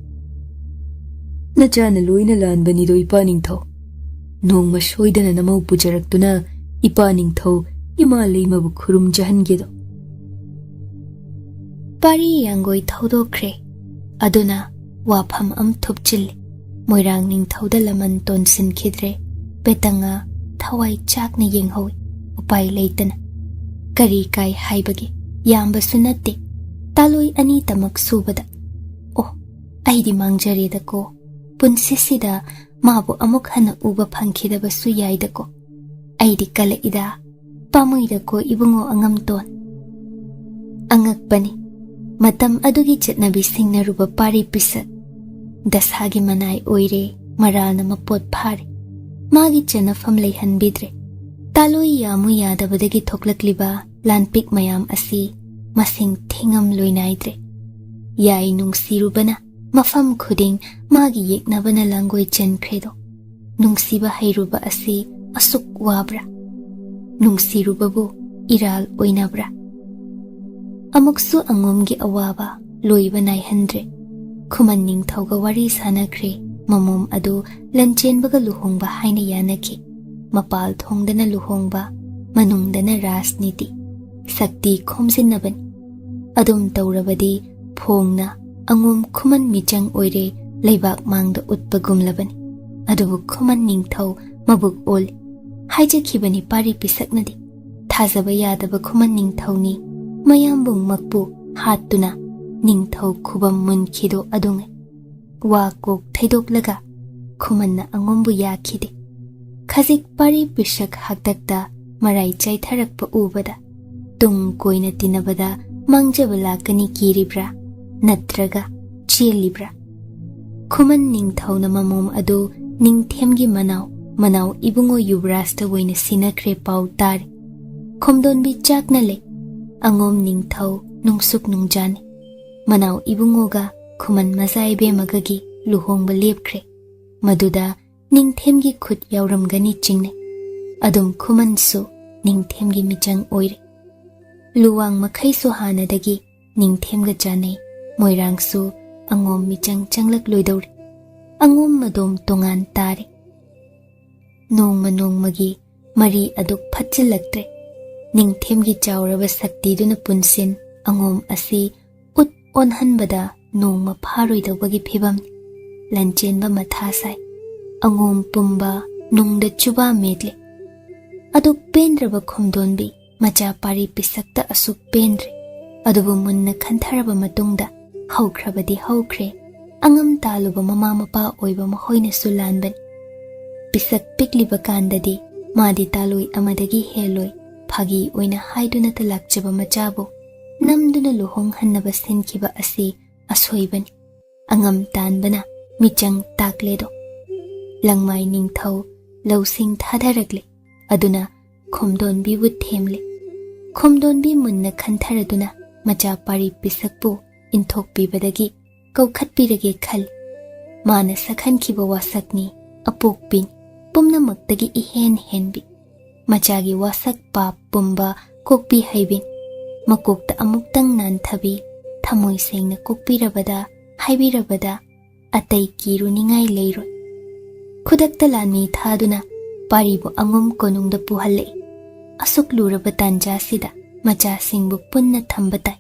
Nachana loina lanbanido ipa ningthau Nongma soidana namau pujaraktuna Ipa ningthau Ima leimabu khurum jahangedo Pari yangoi thaudokre Aduna wafam am thupchilli Moirang ningthauda laman tonsin khidre Petanga thawai chakna yenghawi Upai leitana Kari kai haibagi Yamba sunatte Taloi ani tamak subada Oh, aidi mangjarida ko Punsisida Mabu amuk hana uba pangkidaba suyaida ko Aidi kala ida Pamuida ko ibungo angam ton Angakpani Matam adugi chatnabi singnaruba pari pisat Dasagi manai oire, maralna mapot phare. Magi chanafam leihanbidre. Taloi yamu yadabadagi thoklakliba lanpik mayam asi masing thingam loinaidre. Yai nungsirubana mafam khuding magi yeknabana langoi chenkredo. Nungsiba hairuba asi asuk wabra. Nungsirubabu iral oinabra. Amuksu angomgi awaba loiba naihandre. Khuman Ningthauga wari sanakre mamum adu Lanchenbaga luhongba haina yanaki. Mapal thongdana luhongba manungdana rasniti. Sakti khomsinnaban. Adum taurabadi phongna angom Khuman michang oire leibak mangda utpagumlaban. Adubu Khuman Ningthau mabuk ol. Haijakhibani pari pisaknadi. Thazaba yadaba Khuman Ningthauni mayambung makpu hattuna Ningthau khubam munkhido adungai. Wa kok thaidoklaga Khumanna angombu yakhide. Khazik pari pisak haktakta marai chaitharakpa ubada. Tung koina tinabada mangjaba lakani kiribra natraga chelibra. Khuman Ningthauna mamum adu Ningthemgi Manau ibungo yubrasta waina sinakre pau tare. Khomdonbi chaknale angom Ningthau nungsuk nungjane. Manau ibungoga Khuman mazai bemagagi luhongba lepkre. Maduda Ningthemgi khut yauramgani chingne. Adum Khuman su Ningthemgi michang oire. Luwang makhai su hanadagi Ningthemga jane. Moirang su angom michang changlak loidauri. Angom madom tongan tare. Nongmagi mari aduk phatchilaktre. Ningthemgi chawraba sakti-duna punsin angom asi ut onhanbada nongma pharoidawbagi phibamni. Lanchenba matha sai. Angom pumba nungda chuba medle. Aduk pendraba khomdonbi macha pari pisakta asuk pendre. Adubu munna khantharaba matungda haukrabadi haukre. Angam taluba mama mapa oiba mahoina sulanban. Pisak pikliba kandadi madi taloi amadagi heloi. Phagi oina haiduna talakchaba machabu namduna luhong hannaba sinkiba asi asoibani. Angam tanbana michang takledo. Langmai Ningthau lausing thadharakle. Aduna khomdonbi bu themle. Khomdonbi munna khantharaduna macha pari pisakpu inthokpibadagi kaukhatpirage khal. Mana sakhankhiba wasakni apokpin pumnamaktagi ihen henbi. Machagi wasak pap pumba kokpi haibin. Makokta amuktang nanthabi thamoi sengna kokpirabada haibirabada atai kiru ningai leiroi. Khudakta lanmi thaduna paribu angom konungda puhalle. Asuk luraba tanja sida macha singbu punna thambatai.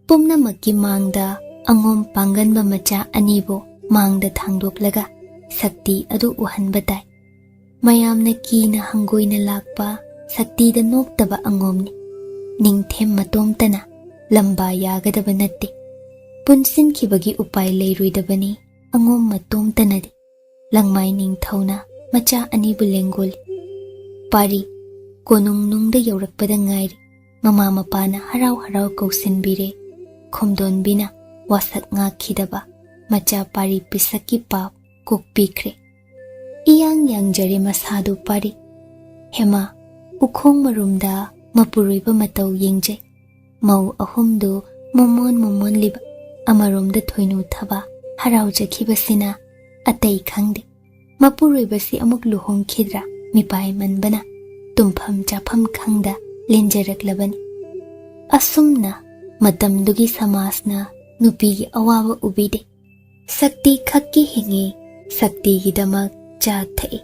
Pumna makki mangda angom panganba macha anibo mangda thangdoklaga sakti adu uhanbatai. Mayamna kina hangoina lakpa sakti da noktaba angomni. Ningthem matomtana lamba yagadaba natte. Punsin khibagi upai leiruidabani angom matomtanadi. Langmai Ningthauna macha anibu lengoli. Pari konung nungda yaurakpada ngairi. Mama mapana harau kausinbire. Khomdonbina wasak ngakhidaba macha pari pisaki pap kokpikre. Iyang jare masadu pari. Hema ukhong marumda mapuruiba matau yengjay. Mau ahumdu momon liba. Amarumda thoinu thaba harau jakhibasina atai khangde. Mapuruiba si amuk luhong khidra mipai manbana. Tumpham chafam khangda lenjaraklabani. Asumna matamdugi samasna nupigi awaba ubide. Sakti khakki hingi sakti gidamak cha thai.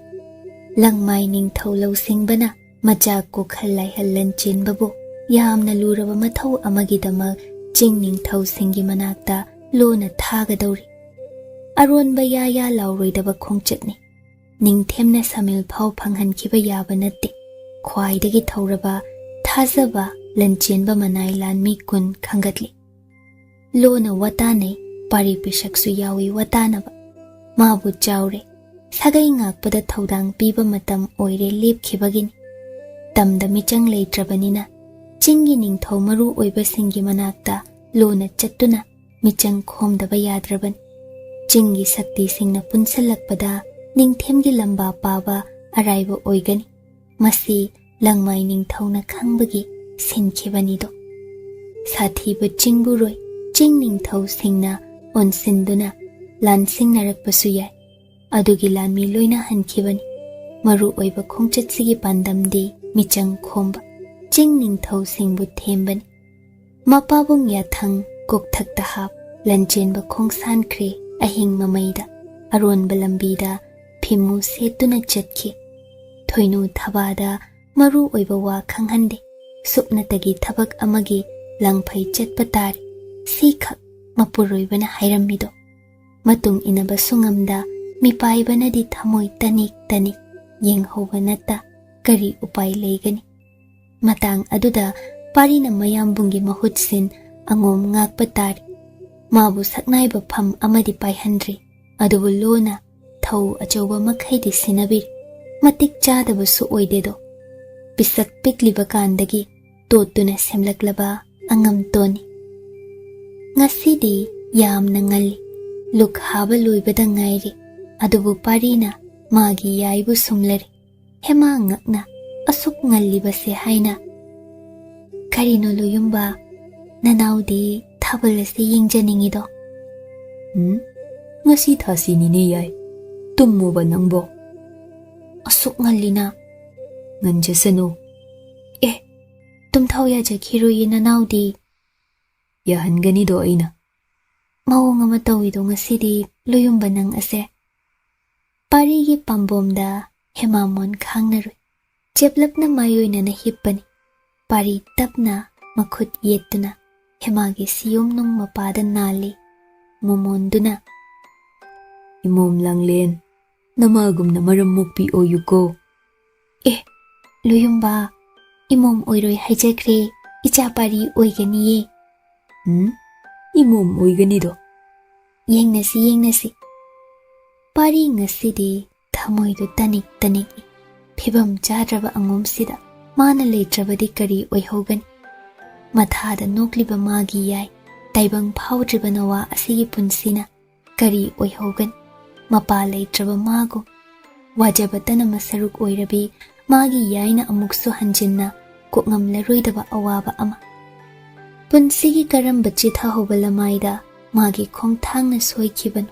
Langmai Ningthau lausingbana macha kokhal laihal Lanchenbabu yamna luraba mathau amagidamak ching Ningthau singi manakta lona thagadauri. Aronba ya lauroidaba khongchatni. Ningthemna samil phau phanghankhiba yaba natte. Khwaidagi thauraba thazaba Lanchenba manai lanmi kun khangatli. Lona watanai pari pisaksu yawi watanaba. Mabu chawre sagai ngakpada thaudang piba matam oire lepkhibagini. Tamda michang leitrabanina chingi Ningthau maru oiba singi manakta lona chattuna michang khomdaba yadraban. ꯆꯤꯡꯒꯤ ꯁꯛꯇꯤꯁꯤꯡꯅ ꯄꯨꯟꯁꯤꯜꯂꯛꯄꯗ ꯅꯤꯡꯊꯦꯝꯒꯤ ꯂꯝꯕꯥ ꯄꯥꯕ ꯑꯔꯥꯏꯕ ꯑꯣꯏꯒꯅꯤ꯫ ꯃꯁꯤ ꯂꯪꯃꯥꯏ ꯅꯤꯡꯊꯧꯅ ꯈꯪꯕꯒꯤ ꯁꯤꯟꯈꯤꯕꯅꯤꯗꯣ꯫ ꯁꯥꯊꯤꯕ ꯆꯤꯡꯕꯨꯔꯣꯏ ꯆꯤꯡ ꯅꯤꯡꯊꯧꯁꯤꯡꯅ ꯑꯣꯟꯁꯤꯟꯗꯨꯅ ꯂꯥꯟꯁꯤꯡꯅꯔꯛꯄꯁꯨ ꯌꯥꯏ꯫ ꯑꯗꯨꯒꯤ ꯂꯥꯟꯃꯤ ꯂꯣꯏꯅ ꯍꯟꯈꯤꯕꯅꯤ꯫ ꯃꯔꯨ ꯑꯣꯏꯕ ꯈꯣꯡꯆꯠꯁꯤꯒꯤ ꯄꯥꯟꯗꯝꯗꯤ ꯃꯤꯆꯪ ꯈꯣꯝꯕ, ꯆꯤꯡ ꯅꯤꯡꯊꯧꯁꯤꯡꯕꯨ ꯊꯦꯝꯕꯅꯤ꯫ ꯃꯄꯥꯕꯨꯡ ꯌꯥꯊꯪ ꯀꯣꯛꯊꯛꯇ ꯍꯥꯞ ꯂꯟꯆꯦꯟꯕ ꯈꯣꯡꯁꯥꯟꯈ꯭ꯔꯦ ꯑꯍꯤꯡ ꯃꯃꯩꯗ, ꯑꯔꯣꯟꯕ ꯂꯝꯕꯤꯗ ꯐꯤꯃꯨ ꯁꯦꯠꯇꯨꯅ ꯆꯠꯈꯤ꯫ ꯊꯣꯏꯅꯨ ꯊꯕꯥꯗ ꯃꯔꯨ ꯑꯣꯏꯕ ꯋꯥ ꯈꯪꯍꯟꯗꯦ꯫ ꯁꯨꯞꯅꯇꯒꯤ ꯊꯕꯛ ꯑꯃꯒꯤ ꯂꯪꯐꯩ ꯆꯠꯄ ꯇꯥꯔꯤ, ꯁꯤꯈꯛ ꯃꯄꯨꯔꯣꯏꯕꯅ ꯍꯥꯏꯔꯝꯃꯤꯗꯣ꯫ ꯃꯇꯨꯡ ꯏꯟꯅꯕ ꯁꯨꯡꯉꯝꯗ ꯃꯤꯄꯥꯏꯕꯅꯗꯤ ꯊꯃꯣꯏ ꯇꯅꯤꯛ ꯇꯅꯤꯛ ꯌꯦꯡꯍꯧꯕ ꯅꯠꯇ ꯀꯔꯤ ꯎꯄꯥꯏ ꯂꯩꯒꯅꯤ꯫ ꯃꯇꯥꯡ ꯑꯗꯨꯗ ꯄꯥꯔꯤꯅ ꯃꯌꯥꯝꯕꯨꯡꯒꯤ ꯃꯍꯨꯠꯁꯤꯟ ꯑꯉꯣꯝ ꯉꯥꯛꯄ ꯇꯥꯔꯤ꯫ ꯃꯥꯕꯨ ꯁꯛꯅꯥꯏꯕ ꯐꯝ ꯑꯃꯗꯤ ꯄꯥꯏꯍꯟꯗ꯭ꯔꯤ, ꯑꯗꯨꯕꯨ ꯂꯣꯅ ꯊꯧ ꯑꯆꯧꯕ ꯃꯈꯩꯗꯤ ꯁꯤꯟꯅꯕꯤꯔꯤ꯫ ꯃꯇꯤꯛ ꯆꯥꯗꯕꯁꯨ ꯑꯣꯏꯗꯦꯗꯣ꯫ ꯄꯤꯁꯛ ꯄꯤꯛꯂꯤꯕ ꯀꯥꯟꯗꯒꯤ ꯇꯣꯠꯇꯨꯅ ꯁꯦꯝꯂꯛꯂꯕ ꯑꯉꯝꯇꯣꯟꯅꯤ꯫ ꯉꯁꯤꯗꯤ ꯌꯥꯝꯅ ꯉꯜꯂꯤ, ꯂꯨꯛ ꯍꯥꯕ ꯂꯣꯏꯕꯗ ꯉꯥꯏꯔꯤ꯫ ꯑꯗꯨꯕꯨ ꯄꯥꯔꯤꯅ ꯃꯥꯒꯤ ꯌꯥꯏꯕꯨ ꯁꯨꯝꯂꯔꯤ꯫ ꯍꯦꯃꯥ ꯉꯛꯅ ꯑꯁꯨꯛ ꯉꯜꯂꯤꯕꯁꯦ ꯍꯥꯏꯅ꯫ ꯀꯔꯤꯅꯣ ꯂꯣꯌꯨꯝꯕ, ꯅꯅꯥꯎꯗꯤ ꯊꯥꯕꯜ ꯑꯁꯤ ꯌꯦꯡꯖꯅꯤꯡꯉꯤꯗꯣ? ꯉꯁꯤ ꯊꯥꯁꯤꯅꯤꯅꯦ ꯌꯥꯏ, ꯇꯨꯝꯃꯨꯕ ꯅꯪꯕꯣ? ꯑꯁꯨꯛ ꯉꯜꯂꯤꯅ? ꯉꯟꯖꯁꯅꯨ꯫ ꯇꯨꯝꯊꯥꯎ ꯌꯥꯖꯈꯤꯔꯣꯏꯌꯦ ꯅꯅꯥꯎꯗꯤ꯫ ꯌꯥꯍꯟꯒꯅꯤꯗꯣ ꯑꯩꯅ꯫ ꯃꯑꯣꯡ ꯑꯃ ꯇꯧꯏꯗꯣ ꯉꯁꯤꯗꯤ ꯂꯣꯌꯨꯝꯕ ꯅꯪ ꯑꯁꯦ꯫ ꯄꯥꯔꯤꯒꯤ ꯄꯥꯝꯕꯣꯝꯗ ꯍꯦꯃꯥꯃꯣꯟ ꯈꯥꯡꯅꯔꯣꯏ, ꯆꯦꯞꯂꯞꯅ ꯃꯥꯌꯣꯏꯅꯅ ꯍꯤꯞꯄꯅꯤ꯫ ꯄꯥꯔꯤ ꯇꯞꯅ ꯃꯈꯨꯠ ꯌꯦꯠꯇꯨꯅ ꯍꯦꯃꯥꯒꯤ ꯁꯤꯌꯣꯝꯅꯨꯡ ꯃꯄꯥꯗ ꯅꯥꯜꯂꯤ, ꯃꯣꯃꯣꯟꯗꯨꯅ꯫ ꯏꯃꯣꯝ ꯂꯥꯡꯂꯦꯟ, ꯅꯃꯥꯒꯨꯝꯅ ꯃꯔꯝ ꯃꯣꯛꯄꯤ ꯑꯣꯏꯌꯨꯀꯣ꯫ ꯂꯣꯌꯨꯝꯕ, ꯏꯃꯣꯝ ꯑꯣꯏꯔꯣꯏ ꯍꯥꯏꯖꯈ꯭ꯔꯦ, ꯏꯆꯥ ꯄꯥꯔꯤ ꯑꯣꯏꯒꯅꯤꯌꯦ꯫ ꯏꯃꯣꯝ ꯑꯣꯏꯒꯅꯤꯗꯣ꯫ ꯌꯦꯡꯅꯁꯤ ꯌꯦꯡꯅꯁꯤ꯫ ꯄꯥꯔꯤ ꯉꯁꯤꯗꯤ ꯊꯃꯣꯏꯗꯨ ꯇꯅꯤꯛ ꯇꯅꯤꯛꯏ꯫ ꯐꯤꯕꯝ ꯆꯥꯗ꯭ꯔꯕ ꯑꯉꯣꯝꯁꯤꯗ ꯃꯥꯅ ꯂꯩꯇ꯭ꯔꯕꯗꯤ ꯀꯔꯤ ꯑꯣꯏꯍꯧꯒꯅꯤ? ꯃꯊꯥꯗ ꯅꯣꯛꯂꯤꯕ ꯃꯥꯒꯤ ꯌꯥꯏ, ꯇꯥꯏꯕꯪ ꯐꯥꯎꯗ꯭ꯔꯤꯕ ꯅꯋꯥ ꯑꯁꯤꯒꯤ ꯄꯨꯟꯁꯤꯅ ꯀꯔꯤ ꯑꯣꯏꯍꯧꯒꯅꯤ? ꯃꯄꯥ ꯂꯩꯇ꯭ꯔꯕ ꯃꯥꯒꯨꯝ ꯋꯥꯖꯕꯇꯅ ꯃꯁꯔꯨꯛ ꯑꯣꯏꯔꯕꯤ ꯃꯥꯒꯤ ꯌꯥꯏꯅ ꯑꯃꯨꯛꯁꯨ ꯍꯟꯖꯤꯟꯅ ꯀꯣꯛꯉꯝꯂꯔꯣꯏꯗꯕ ꯑꯋꯥꯕ ꯑꯃ꯫ ꯄꯨꯟꯁꯤꯒꯤ ꯀꯔꯝꯕ ꯆꯤꯊꯍꯧꯕ ꯂꯃꯥꯏꯗ ꯃꯥꯒꯤ ꯈꯣꯡꯊꯥꯡꯅ ꯁꯣꯏꯈꯤꯕꯅꯣ?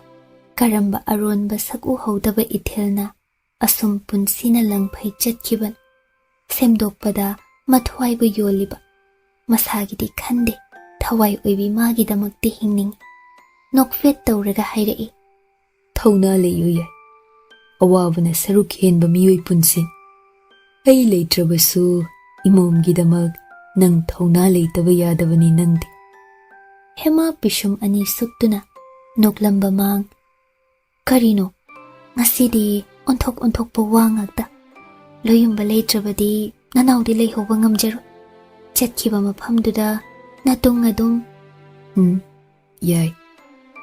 ꯀꯔꯝꯕ ꯑꯔꯣꯟꯕ ꯁꯛꯎꯍꯧꯗꯕ ꯏꯊꯤꯜꯅ ꯑꯁꯨꯝ ꯄꯨꯟꯁꯤꯅ ꯂꯪꯐꯩ ꯆꯠꯈꯤꯕꯅꯣ? ꯁꯦꯝꯗꯣꯛꯄꯗ ꯃꯊ꯭ꯋꯥꯏꯕꯨ ꯌꯣꯜꯂꯤꯕ ꯃꯁꯥꯒꯤꯗꯤ ꯈꯟꯗꯦ, ꯊꯋꯥꯏ ꯑꯣꯏꯕꯤ ꯃꯥꯒꯤꯗꯃꯛꯇꯤ ꯍꯤꯡꯅꯤꯡꯉꯤ꯫ ꯅꯣꯛꯐꯦꯠ ꯇꯧꯔꯒ ꯍꯥꯏꯔꯛꯏ, ꯊꯧꯅꯥ ꯂꯩꯌꯨ ꯌꯥꯏ, ꯑꯋꯥꯕꯅ ꯁꯔꯨꯛ ꯍꯦꯟꯕ ꯃꯤꯑꯣꯏ ꯄꯨꯟꯁꯤ꯫ ꯑꯩ ꯂꯩꯇ꯭ꯔꯕꯁꯨ ꯏꯃꯣꯝꯒꯤꯗꯃꯛ ꯅꯪ ꯊꯧꯅꯥ ꯂꯩꯇꯕ ꯌꯥꯗꯕꯅꯤ ꯅꯪꯗꯤ꯫ ꯍꯦꯃꯥ ꯄꯤꯁꯨꯝ ꯑꯅꯤ ꯁꯨꯛꯇꯨꯅ ꯅꯣꯛꯂꯝꯕ ꯃꯥꯡ, ꯀꯔꯤꯅꯣ ꯉꯁꯤꯗꯤ ꯑꯣꯟꯊꯣꯛ ꯑꯣꯟꯊꯣꯛꯄ ꯋꯥ ꯉꯥꯛꯇ? ꯂꯣꯌꯨꯝꯕ ꯂꯩꯇ꯭ꯔꯕꯗꯤ ꯅꯅꯥꯎꯗꯤ ꯂꯩꯍꯧꯕ ꯉꯝꯖꯔꯣꯏ꯫ ꯆꯠꯈꯤꯕ ꯃꯐꯝꯗꯨꯗ ꯅꯇꯨꯡ ꯑꯗꯨꯝ꯫ ꯌꯥꯏ,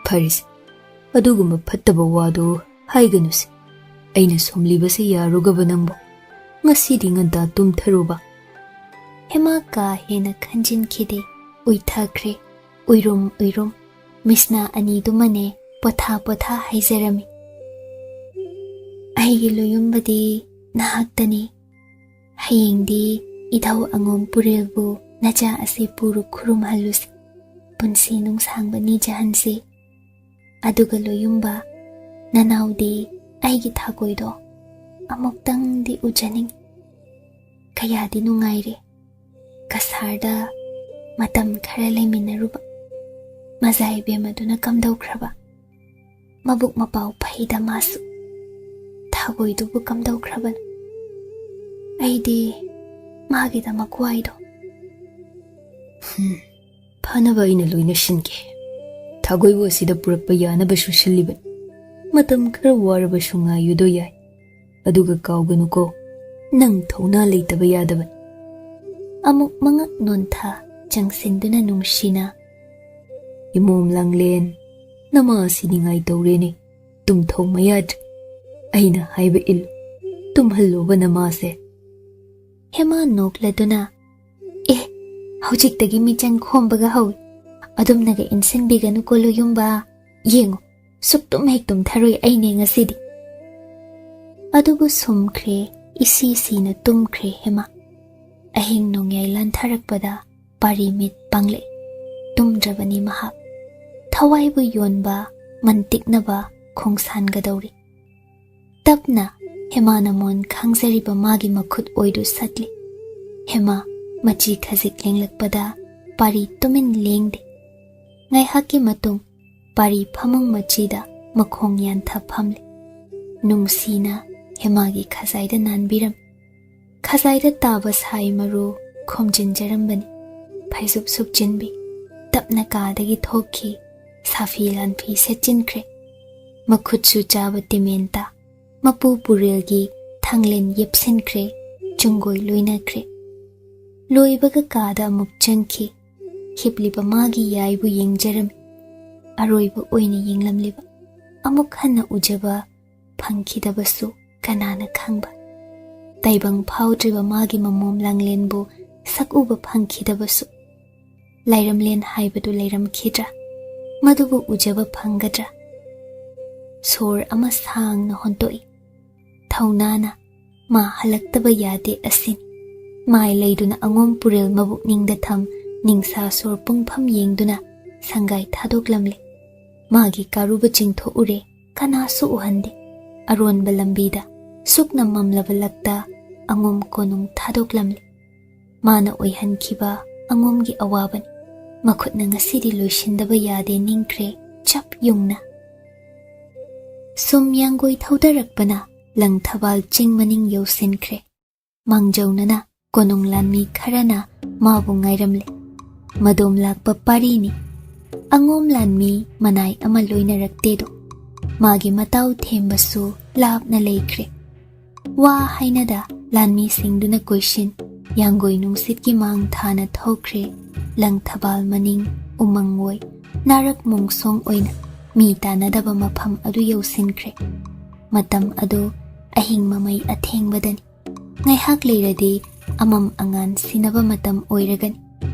ꯐꯔꯤꯁꯦ, ꯑꯗꯨꯒꯨꯝꯕ ꯐꯠꯇꯕ ꯋꯥꯗꯨ ꯍꯥꯏꯒꯅꯨꯁꯦ꯫ ꯑꯩꯅ ꯁꯣꯝꯂꯤꯕꯁꯦ ꯌꯥꯔꯨꯒꯕ ꯅꯪꯕꯣ? ꯉꯁꯤꯗꯤ ꯉꯟꯇꯥ ꯇꯨꯝꯊꯔꯨꯕ꯫ ꯍꯦꯃꯥ ꯀꯥ ꯍꯦꯟꯅ ꯈꯟꯖꯤꯟꯈꯤꯗꯦ, ꯎꯏꯊꯈ꯭ꯔꯦ ꯎꯏꯔꯨꯝ ꯎꯏꯔꯨꯝ꯫ ꯃꯤꯁꯅꯥ ꯑꯅꯤꯗꯨꯃꯅꯦ ꯄꯣꯊꯥ ꯄꯣꯊꯥ ꯍꯥꯏꯖꯔꯝꯃꯤ, ꯑꯩꯒꯤ ꯂꯣꯌꯨꯝꯕꯗꯤ ꯅꯍꯥꯛꯇꯅꯤ꯫ ꯍꯌꯦꯡꯗꯤ ꯏꯙꯧ ꯑꯉꯣꯝ ꯄꯨꯔꯦꯜꯕꯨ ꯅꯆꯥ ꯑꯁꯤ ꯄꯨꯔꯨ ꯈꯨꯔꯨꯝꯍꯜꯂꯨꯁꯤ, ꯄꯨꯟꯁꯤ ꯅꯨꯡꯁꯥꯡꯕ ꯅꯤꯖꯍꯟꯁꯤ꯫ ꯑꯗꯨꯒ ꯂꯣꯌꯨꯝꯕ, ꯅꯅꯥꯎꯗꯤ ꯑꯩꯒꯤ ꯊꯥꯒꯣꯏꯗꯣ ꯑꯃꯨꯛꯇꯪꯗꯤ ꯎꯖꯅꯤꯡꯉꯤ꯫ ꯀꯌꯥꯗꯤ ꯅꯨꯡꯉꯥꯏꯔꯦ ꯀꯁꯥꯔꯗ ꯃꯇꯝ ꯈꯔ ꯂꯩꯃꯤꯟꯅꯔꯨꯕ꯫ ꯃꯖꯥꯏ ꯕꯦꯝꯃꯗꯨꯅ ꯀꯝꯗꯧꯈ꯭ꯔꯕ? ꯃꯕꯨꯛ ꯃꯄꯥꯎ ꯐꯩꯗ ꯃꯥꯁꯨ꯫ ꯊꯥꯒꯣꯏꯗꯨꯕꯨ ꯀꯝꯗꯧꯈ꯭ꯔꯕꯅꯣ? ꯑꯩꯗꯤ ꯃꯥꯒꯤꯗꯃꯛ ꯋꯥꯏꯗꯣ꯫ ꯐꯅꯕ ꯑꯩꯅ ꯂꯣꯏꯅ ꯁꯤꯟꯒꯦ꯫ ꯊꯥꯒꯣꯏꯕꯨ ꯑꯁꯤꯗ ꯄꯨꯔꯛꯄ ꯌꯥꯅꯕꯁꯨ ꯁꯤꯜꯂꯤꯕꯅꯤ꯫ ꯃꯇꯝ ꯈꯔ ꯋꯥꯔꯕꯁꯨ ꯉꯥꯏꯌꯨꯗꯣ ꯌꯥꯏ꯫ ꯑꯗꯨꯒ ꯀꯥꯎꯒꯅꯨꯀꯣ, ꯅꯪ ꯊꯧꯅꯥ ꯂꯩꯇꯕ ꯌꯥꯗꯕꯅꯤ꯫ ꯑꯃꯨꯛ ꯃꯉꯛ ꯅꯣꯟꯊꯥ ꯆꯪꯁꯤꯟꯗꯨꯅ ꯅꯨꯡꯁꯤꯅ, ꯏꯃꯣꯝ ꯂꯥꯡꯂꯦꯟ, ꯅꯃꯥ ꯁꯤꯅꯤꯡꯉꯥꯏ ꯇꯧꯔꯦꯅꯦ, ꯇꯨꯝꯊꯧ ꯌꯥꯗ꯭ꯔꯦ꯫ ꯑꯩꯅ ꯍꯥꯏꯕ ꯏꯜꯂꯨ, ꯇꯨꯝꯍꯜꯂꯣꯕ ꯅꯃꯥꯁꯦ꯫ ꯍꯦꯃꯥ ꯅꯣꯛꯂꯗꯨꯅ, ꯍꯧꯖꯤꯛꯇꯒꯤ ꯃꯤꯆꯪ ꯈꯣꯝꯕꯒ ꯍꯧꯏ, ꯑꯗꯨꯝꯅꯒ ꯏꯟꯁꯤꯟꯕꯤꯒꯅꯨꯀꯣ ꯂꯣꯌꯨꯝꯕ꯫ ꯌꯦꯡꯉꯨ ꯁꯨꯛꯇꯨꯝ ꯍꯦꯛ ꯇꯨꯝꯊꯔꯣꯏ ꯑꯩꯅꯦ ꯉꯁꯤꯗꯤ ꯑꯗꯨꯕꯨ ꯁꯨꯝꯈ꯭ꯔꯦ ꯏꯁꯤꯁꯤꯅ ꯇꯨꯝꯈ꯭ꯔꯦ ꯍꯦꯃꯥ ꯑꯍꯤꯡ ꯅꯣꯡꯌꯥꯏ ꯂꯥꯟꯊꯔꯛꯄꯗ ꯄꯥꯔꯤ ꯃꯤꯠ ꯄꯥꯡꯂꯛꯏ ꯇꯨꯝꯗ꯭ꯔꯕꯅꯤ ꯃꯍꯥꯛ ꯊꯋꯥꯏꯕꯨ ꯌꯣꯟꯕ ꯃꯟꯇꯤꯛꯅꯕ ꯈꯣꯡꯁꯥꯟꯒꯗꯧꯔꯤ ꯇꯞꯅ ꯍꯦꯃꯥꯅ ꯃꯣꯟ ꯈꯥꯡꯖꯔꯤꯕ ꯃꯥꯒꯤ ꯃꯈꯨꯠ ꯑꯣꯏꯗꯨ ꯁꯠꯂꯤ ꯍꯦꯃꯥ ꯃꯆꯤ ꯈꯖꯤꯛ ꯂꯦꯡꯂꯛꯄꯗ ꯄꯥꯔꯤ ꯇꯨꯃꯤꯟ ꯂꯦꯡꯗꯦ ꯉꯥꯏꯍꯥꯛꯀꯤ ꯃꯇꯨꯡ ꯄꯥꯔꯤ ꯐꯃꯨꯡ ꯃꯆꯤꯗ ꯃꯈꯣꯡ ꯌꯥꯟꯊ ꯐꯝꯂꯤ ꯅꯨꯡꯁꯤꯅ ꯍꯦꯃꯥꯒꯤ ꯈꯖꯥꯏꯗ ꯅꯥꯟꯕꯤꯔꯝ ꯈꯖꯥꯏꯗ ꯇꯥꯕ ꯁꯥꯏ ꯃꯔꯨ ꯈꯣꯝꯖꯤꯟꯖꯔꯝꯕꯅꯤ ꯐꯩꯖꯨꯞ ꯁꯨꯞꯆꯤꯟꯕꯤ ꯇꯞꯅ ꯀꯥꯗꯒꯤ ꯊꯣꯛꯈꯤ ꯁꯥꯐꯤ ꯂꯥꯟꯐꯤ ꯁꯦꯠꯆꯤꯟꯈ꯭ꯔꯦ ꯃꯈꯨꯠꯁꯨ ꯆꯥꯕ ꯇꯤꯃꯦꯟꯇ ꯃꯄꯨ ꯄꯨꯔꯦꯜꯒꯤ ꯊꯥꯡꯂꯦꯟ ꯌꯦꯞꯁꯤꯟꯈ꯭ꯔꯦ ꯆꯨꯡꯒꯣꯏ ꯂꯣꯏꯅꯈ꯭ꯔꯦ ꯂꯣꯏꯕꯒ ꯀꯥꯗ ꯑꯃꯨꯛ ꯆꯪꯈꯤ ꯍꯤꯞꯂꯤꯕ ꯃꯥꯒꯤ ꯌꯥꯏꯕꯨ ꯌꯦꯡꯖꯔꯝꯃꯤ ꯑꯔꯣꯏꯕ ꯑꯣꯏꯅ ꯌꯦꯡꯂꯝꯂꯤꯕ ꯑꯃꯨꯛ ꯍꯟꯅ ꯎꯖꯕ ꯐꯪꯈꯤꯗꯕꯁꯨ ꯀꯅꯥꯅ ꯈꯪꯕ ꯇꯥꯏꯕꯪ ꯐꯥꯎꯗ꯭ꯔꯤꯕ ꯃꯥꯒꯤ ꯃꯃꯣꯝ ꯂꯥꯡꯂꯦꯟꯕꯨ ꯁꯛꯎꯕ ꯐꯪꯈꯤꯗꯕꯁꯨ ꯂꯥꯏꯔꯝꯂꯦꯟ ꯍꯥꯏꯕꯗꯨ ꯂꯩꯔꯝꯈꯤꯗ꯭ꯔꯥ ꯃꯗꯨꯕꯨ ꯎꯖꯕ ꯐꯪꯒꯗ꯭ꯔꯥ ꯁꯣꯔ ꯑꯃ ꯁꯥꯡꯅ ꯍꯣꯟꯇꯣꯛꯏ ꯊꯧꯅꯥꯅ ꯃꯥ ꯍꯜꯂꯛꯇꯕ ꯌꯥꯗꯦ ꯑꯁꯤꯅꯤ ꯃꯥꯏ ꯂꯩꯗꯨꯅ ꯑꯉꯣꯝ ꯄꯨꯔꯦꯜ ꯃꯕꯨꯛꯅꯤꯡꯗ ꯊꯝ ꯅꯤꯡꯁꯥ ꯁꯣꯔ ꯄꯨꯡꯐꯝ ꯌꯦꯡꯗꯨꯅ ꯁꯪꯒꯥꯏ ꯊꯥꯗꯣꯛꯂꯝꯂꯦ ꯃꯥꯒꯤ ꯀꯥꯔꯨꯕ ꯆꯤꯡꯊꯣꯛꯎꯔꯦ ꯀꯅꯥꯁꯨ ꯎꯍꯟꯗꯦ ꯑꯔꯣꯟꯕ ꯂꯝꯕꯤꯗ ꯁꯨꯛꯅ ꯃꯝꯂꯕ ꯂꯛꯇ ꯑꯉꯣꯝ ꯀꯣꯅꯨꯡ ꯊꯥꯗꯣꯛꯂꯝꯂꯦ ꯃꯥꯅ ꯑꯣꯏꯍꯟꯈꯤꯕ ꯑꯉꯣꯝꯒꯤ ꯑꯋꯥꯕꯅꯤ ꯃꯈꯨꯠꯅ ꯉꯁꯤꯗꯤ ꯂꯣꯏꯁꯤꯟꯗꯕ ꯌꯥꯗꯦ ꯅꯤꯡꯈ꯭ꯔꯦ ꯆꯞ ꯌꯨꯡꯅ ꯁꯨꯝ ꯌꯥꯡꯒꯣꯏ ꯊꯧꯗꯔꯛꯄꯅ ꯂꯪꯊꯕꯥꯜ ꯆꯤꯡ ꯃꯅꯤꯡ ꯌꯧꯁꯤꯟꯈ꯭ꯔꯦ ꯃꯥꯡꯖꯧꯅꯅ ꯀꯣꯅꯨꯡ ꯂꯥꯟꯃꯤ ꯈꯔꯅ ꯃꯥꯕꯨ ꯉꯥꯏꯔꯝꯂꯦ ꯃꯗꯣꯝ ꯂꯥꯛꯄ ꯄꯥꯔꯤꯅꯤ ꯑꯉꯣꯝ ꯂꯥꯟꯃꯤ ꯃꯅꯥꯏ ꯑꯃ ꯂꯣꯏꯅꯔꯛꯇꯦꯗꯣ ꯃꯥꯒꯤ ꯃꯇꯥꯎ ꯊꯦꯝꯕꯁꯨ ꯂꯥꯞꯅ ꯂꯩꯈ꯭ꯔꯦ ꯋꯥ ꯍꯥꯏꯅꯗ ꯂꯥꯟꯃꯤꯁꯤꯡꯗꯨꯅ ꯀꯣꯏꯁꯤꯟ ꯌꯥꯡꯒꯣꯏ ꯅꯨꯡꯁꯤꯠꯀꯤ ꯃꯥꯡ ꯊꯥꯅ ꯊꯧꯈ꯭ꯔꯦ ꯂꯪꯊꯕꯥꯜ ꯃꯅꯤꯡ ꯎꯃꯪꯋꯣꯏ ꯅꯥꯔꯛ ꯃꯣꯡꯁꯣꯡ ꯑꯣꯏꯅ ꯃꯤ ꯇꯥꯟꯅꯗꯕ ꯃꯐꯝ ꯑꯗꯨ ꯌꯧꯁꯤꯟꯈ꯭ꯔꯦ ꯃꯇꯝ ꯑꯗꯨ ꯑꯍꯤꯡ ꯃꯃꯩ ꯑꯊꯦꯡꯕꯗꯅꯤ ꯉꯥꯏꯍꯥꯛ ꯂꯩꯔꯗꯤ ꯑꯃꯝ ꯑꯉꯥꯟ ꯁꯤꯟꯅꯕ ꯃꯇꯝ ꯑꯣꯏꯔꯒꯅꯤ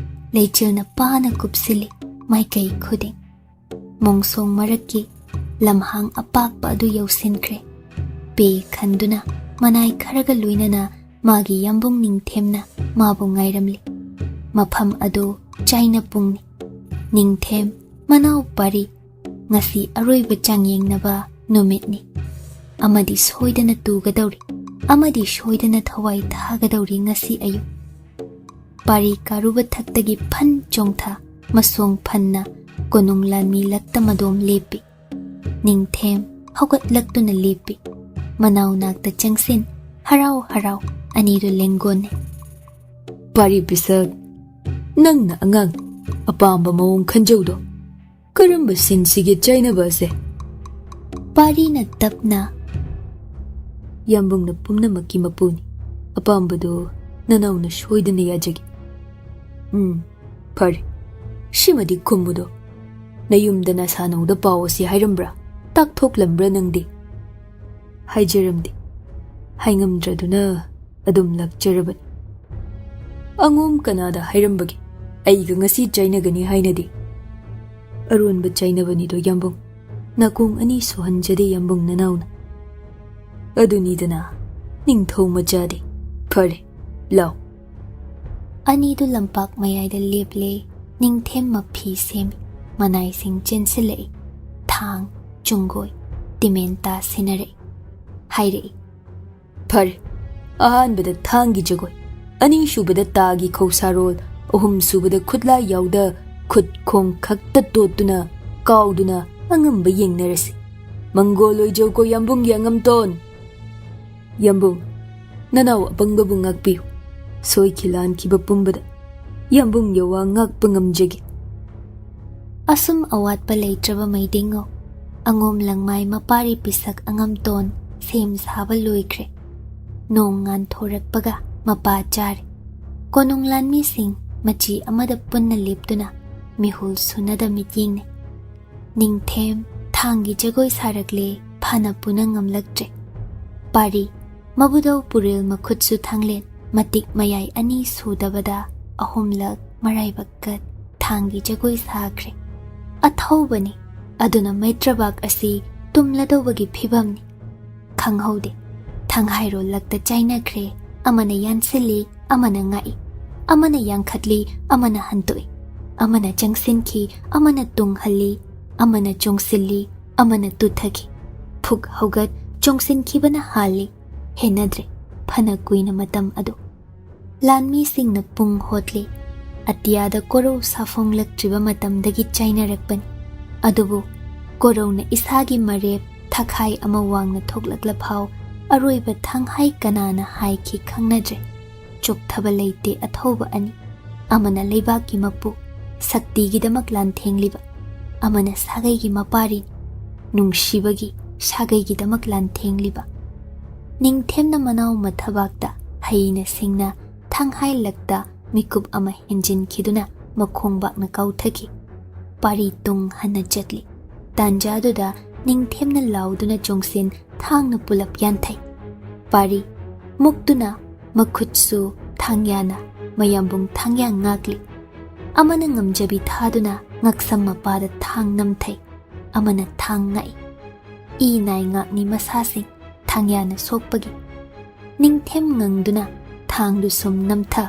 ꯂꯩꯆꯤꯜꯅ ꯄꯥꯅ ꯀꯨꯞꯁꯤꯜꯂꯤ ꯃꯥꯏꯀꯩ ꯈꯨꯗꯤꯡ ꯃꯣꯡꯁꯣꯡ ꯃꯔꯛꯀꯤ ꯂꯝꯍꯥꯡ ꯑꯄꯥꯛꯄ ꯑꯗꯨ ꯌꯧꯁꯤꯟꯈ꯭ꯔꯦ ꯄꯦ ꯈꯟꯗꯨꯅ ꯃꯅꯥꯏ ꯈꯔꯒ ꯂꯣꯏꯅꯅ ꯃꯥꯒꯤ ꯌꯥꯝꯕꯨꯡ ꯅꯤꯡꯊꯦꯝꯅ ꯃꯥꯕꯨ ꯉꯥꯏꯔꯝꯂꯤ ꯃꯐꯝ ꯑꯗꯨ ꯆꯥꯏꯅꯄꯨꯡꯅꯤ ꯅꯤꯡꯊꯦꯝ ꯃꯅꯥꯎ ꯄꯥꯔꯤ ꯉꯁꯤ ꯑꯔꯣꯏꯕ ꯆꯥꯡꯌꯦꯡꯅꯕ ꯅꯨꯃꯤꯠꯅꯤ ꯑꯃꯗꯤ ꯁꯣꯏꯗꯅ ꯇꯨꯒꯗꯧꯔꯤ ꯑꯃꯗꯤ ꯁꯣꯏꯗꯅ ꯊꯋꯥꯏ ꯊꯥꯒꯗꯧꯔꯤ ꯉꯁꯤ ꯑꯌꯨꯛ ꯄꯥꯔꯤ ꯀꯥꯔꯨꯕ ꯊꯛꯇꯒꯤ ꯐꯟ ꯆꯣꯡꯊ ꯃꯁꯣꯡ ꯐꯟꯅ ꯀꯣꯅꯨꯡ ꯂꯥꯟꯃꯤ ꯂꯛꯇ ꯃꯗꯣꯝ ꯂꯦꯞꯄꯤ ꯅꯤꯡꯊꯦꯝ ꯍꯧꯒꯠꯂꯛꯇꯨꯅ ꯂꯦꯞꯄꯤ ꯃꯅꯥꯎ ꯅꯥꯛꯇ ꯆꯪꯁꯤꯟ ꯍꯔꯥꯎ ꯍꯔꯥꯎ ꯑꯅꯤꯗꯨ ꯂꯦꯡꯒꯣꯟꯅꯩ ꯄꯥꯔꯤ ꯄꯤꯁꯛ ꯅꯪꯅ ꯑꯉꯥꯡ ꯑꯄꯥꯝꯕ ꯃꯑꯣꯡ ꯈꯟꯖꯧꯗꯣ ꯀꯔꯝꯕ ꯁꯤꯟꯁꯤꯒꯦ ꯆꯥꯏꯅꯕ ꯑꯁꯦ ꯄꯥꯔꯤꯅ ꯇꯞꯅ ꯌꯥꯝꯕꯨꯡꯅ ꯄꯨꯝꯅꯃꯛꯀꯤ ꯃꯄꯨꯅꯤ ꯑꯄꯥꯝꯕꯗꯣ ꯅꯅꯥꯎꯅ ꯁꯣꯏꯗꯅ ꯌꯥꯖꯒꯦ ꯐꯔꯦ ꯁꯤꯃꯗꯤ ꯈꯨꯝꯃꯨꯗꯣ ꯅꯌꯨꯝꯗ ꯅꯁꯥꯅꯧꯗ ꯄꯥꯎ ꯑꯁꯤ ꯍꯥꯏꯔꯝꯕ꯭ꯔꯥ ꯇꯥꯛꯊꯣꯛꯂꯝꯕ꯭ꯔꯥ ꯅꯪꯗꯤ ꯍꯥꯏꯖꯔꯝꯗꯦ ꯍꯥꯏꯉꯝꯗ꯭ꯔꯗꯨꯅ ꯑꯗꯨꯝ ꯂꯥꯛꯆꯔꯕꯅꯤ ꯑꯉꯣꯝ ꯀꯅꯥꯗ ꯍꯥꯏꯔꯝꯕꯒꯦ ꯑꯩꯒ ꯉꯁꯤ ꯆꯥꯏꯅꯒꯅꯤ ꯍꯥꯏꯅꯗꯤ ꯑꯔꯣꯟꯕ ꯆꯥꯏꯅꯕꯅꯤꯗꯣ ꯌꯥꯝꯕꯨꯡ ꯅꯥꯀꯣꯡ ꯑꯅꯤ ꯁꯨꯍꯟꯖꯗꯦ ꯌꯥꯝꯕꯨꯡ ꯅꯅꯥꯎꯅ ꯑꯗꯨꯅꯤꯗꯅ ꯅꯤꯡꯊꯧ ꯃꯆꯥꯗꯤ ꯐꯔꯦ ꯂꯥꯎ ꯑꯅꯤꯗꯨ ꯂꯝꯄꯥꯛ ꯃꯌꯥꯏꯗ ꯂꯦꯞꯂꯦ ꯅꯤꯡꯊꯦꯝ ꯃꯐꯤ ꯁꯦꯝꯃꯤ ꯃꯅꯥꯏꯁꯤꯡ ꯆꯦꯟꯁꯤꯜꯂꯛꯏ ꯊꯥꯡ ꯆꯨꯡꯒꯣꯏ ꯇꯤꯃꯦꯟꯇꯥ ꯁꯤꯟꯅꯔꯛꯏ ꯍꯥꯏꯔꯛꯏ ꯐꯔꯦ ꯑꯍꯥꯟꯕꯗ ꯊꯥꯡꯒꯤ ꯖꯒꯣꯏ ꯑꯅꯤꯁꯨꯕꯗ ꯇꯥꯒꯤ ꯈꯧꯁꯥꯔꯣꯜ ꯑꯍꯨꯝꯁꯨꯕꯗ ꯈꯨꯠꯂꯥꯏ ꯌꯥꯎꯗ ꯈꯨꯠ ꯈꯣꯡ ꯈꯛꯇ ꯇꯣꯠꯇꯨꯅ ꯀꯥꯎꯗꯨꯅ ꯑꯉꯝꯕ ꯌꯦꯡꯅꯔꯁꯤ ꯃꯪꯒꯣꯜ ꯑꯣꯏꯖꯧꯀꯣ ꯌꯥꯝꯕꯨꯡꯒꯤ ꯑꯉꯝꯇꯣꯟ ꯌꯥꯝꯕꯨꯡ ꯅꯅꯥꯎ ꯑꯄꯪꯕꯕꯨ ꯉꯥꯛꯄꯤꯌꯨ ꯁꯣꯏꯈꯤ ꯂꯥꯟꯈꯤꯕ ꯄꯨꯝꯕꯗ ꯌꯥꯝꯕꯨꯡ ꯌꯋꯥ ꯉꯥꯛꯄ ꯉꯝꯖꯒꯦ ꯑꯁꯨꯝ ꯑꯋꯥꯠꯄ ꯂꯩꯇ꯭ꯔꯕ ꯃꯩꯗꯤꯡꯉꯣ ꯑꯉꯣꯝ ꯂꯪꯃꯥꯏ ꯃꯄꯥꯔꯤ ꯄꯤꯁꯛ ꯑꯉꯝꯇꯣꯟ ꯁꯦꯝ ꯁꯥꯕ ꯂꯣꯏꯈ꯭ꯔꯦ ꯅꯣꯡ ꯉꯥꯟꯊꯣꯔꯛꯄꯒ ꯃꯄꯥ ꯆꯥꯔꯦ ꯀꯣꯅꯨꯡ ꯂꯥꯟꯃꯤꯁꯤꯡ ꯃꯆꯤ ꯑꯃꯗ ꯄꯨꯟꯅ ꯂꯦꯞꯇꯨꯅ ꯃꯤꯍꯨꯜ ꯁꯨꯅꯗ ꯃꯤꯠꯌꯦꯡꯅꯩ ꯅꯤꯡꯊꯦꯝ ꯊꯥꯡꯒꯤ ꯖꯒꯣꯏ ꯁꯥꯔꯛꯂꯦ ꯐꯅ ꯄꯨꯅ ꯉꯝꯂꯛꯇ꯭ꯔꯦ ꯄꯥꯔꯤ ꯃꯕꯨꯗꯧ ꯄꯨꯔꯦꯜ ꯃꯈꯨꯠꯁꯨ ꯊꯥꯡꯂꯦꯟ ꯃꯇꯤꯛ ꯃꯌꯥꯏ ꯑꯅꯤ ꯁꯨꯗꯕꯗ ꯑꯍꯨꯝꯂꯛ ꯃꯔꯥꯏꯕꯛ ꯀꯠ ꯊꯥꯡꯒꯤ ꯖꯒꯣꯏ ꯁꯥꯈ꯭ꯔꯦ ꯑꯊꯧꯕꯅꯤ aduna maitrabak asi tumladawagi phibamni khanghaude thanghairo lakta chaina khre amana yansili amana ngai amana yankhatli amana hantoi amana changsinki amana tunghalli amana chongsilli amana tuthaki phuk haugat chongsinki bana hali henadre phana kuina matam ado lanmi singna pung hotli atiyada koro safong laktriba matam dagi chaina rakpan adubu koro na isagi marep thakhai ama wangna thoklakla phau aroiba thanghai kanana hai ki khangnadre chok thaba leite athoba ani amana leiba ki mapu sakti gi damak lan thengliba amana sagai gi mapari nungshibagi sagai gi damak lan thengliba ningthemna manau mathabakta haina singna thanghai lakta mikup ama henjin khiduna makhongbak na kauthaki pari tung hana chatli tanjaduda ningthemna lauduna chongsin thangna pulap yanthai pari muktuna makhutsu thangyana mayambung thangya ngakli amana ngamjabi thaduna ngaksam mapada thang namthai amana thang ngai I nai ngakni masasing thangyana sokpagi ningthem ngangduna thangdu sum namtha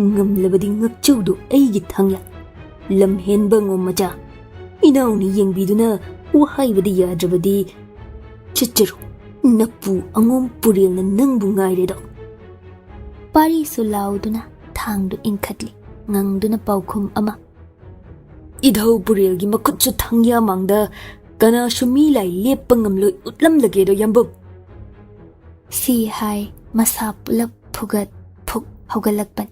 ngamlabadi ngakchaudu aigi thangya lamhenba ngommaja inauni yengbiduna wahaibadi yadrabadi chichiru napu angom purelna nangbu ngairedo pari sulauduna thangdu inkhatli ngangduna paukhum ama idhau purelgi makutsu thangya mangda kana shumi lai leppa ngamloi utlam lagedo yambum si hai masa pulap phugat phuk haugalakpan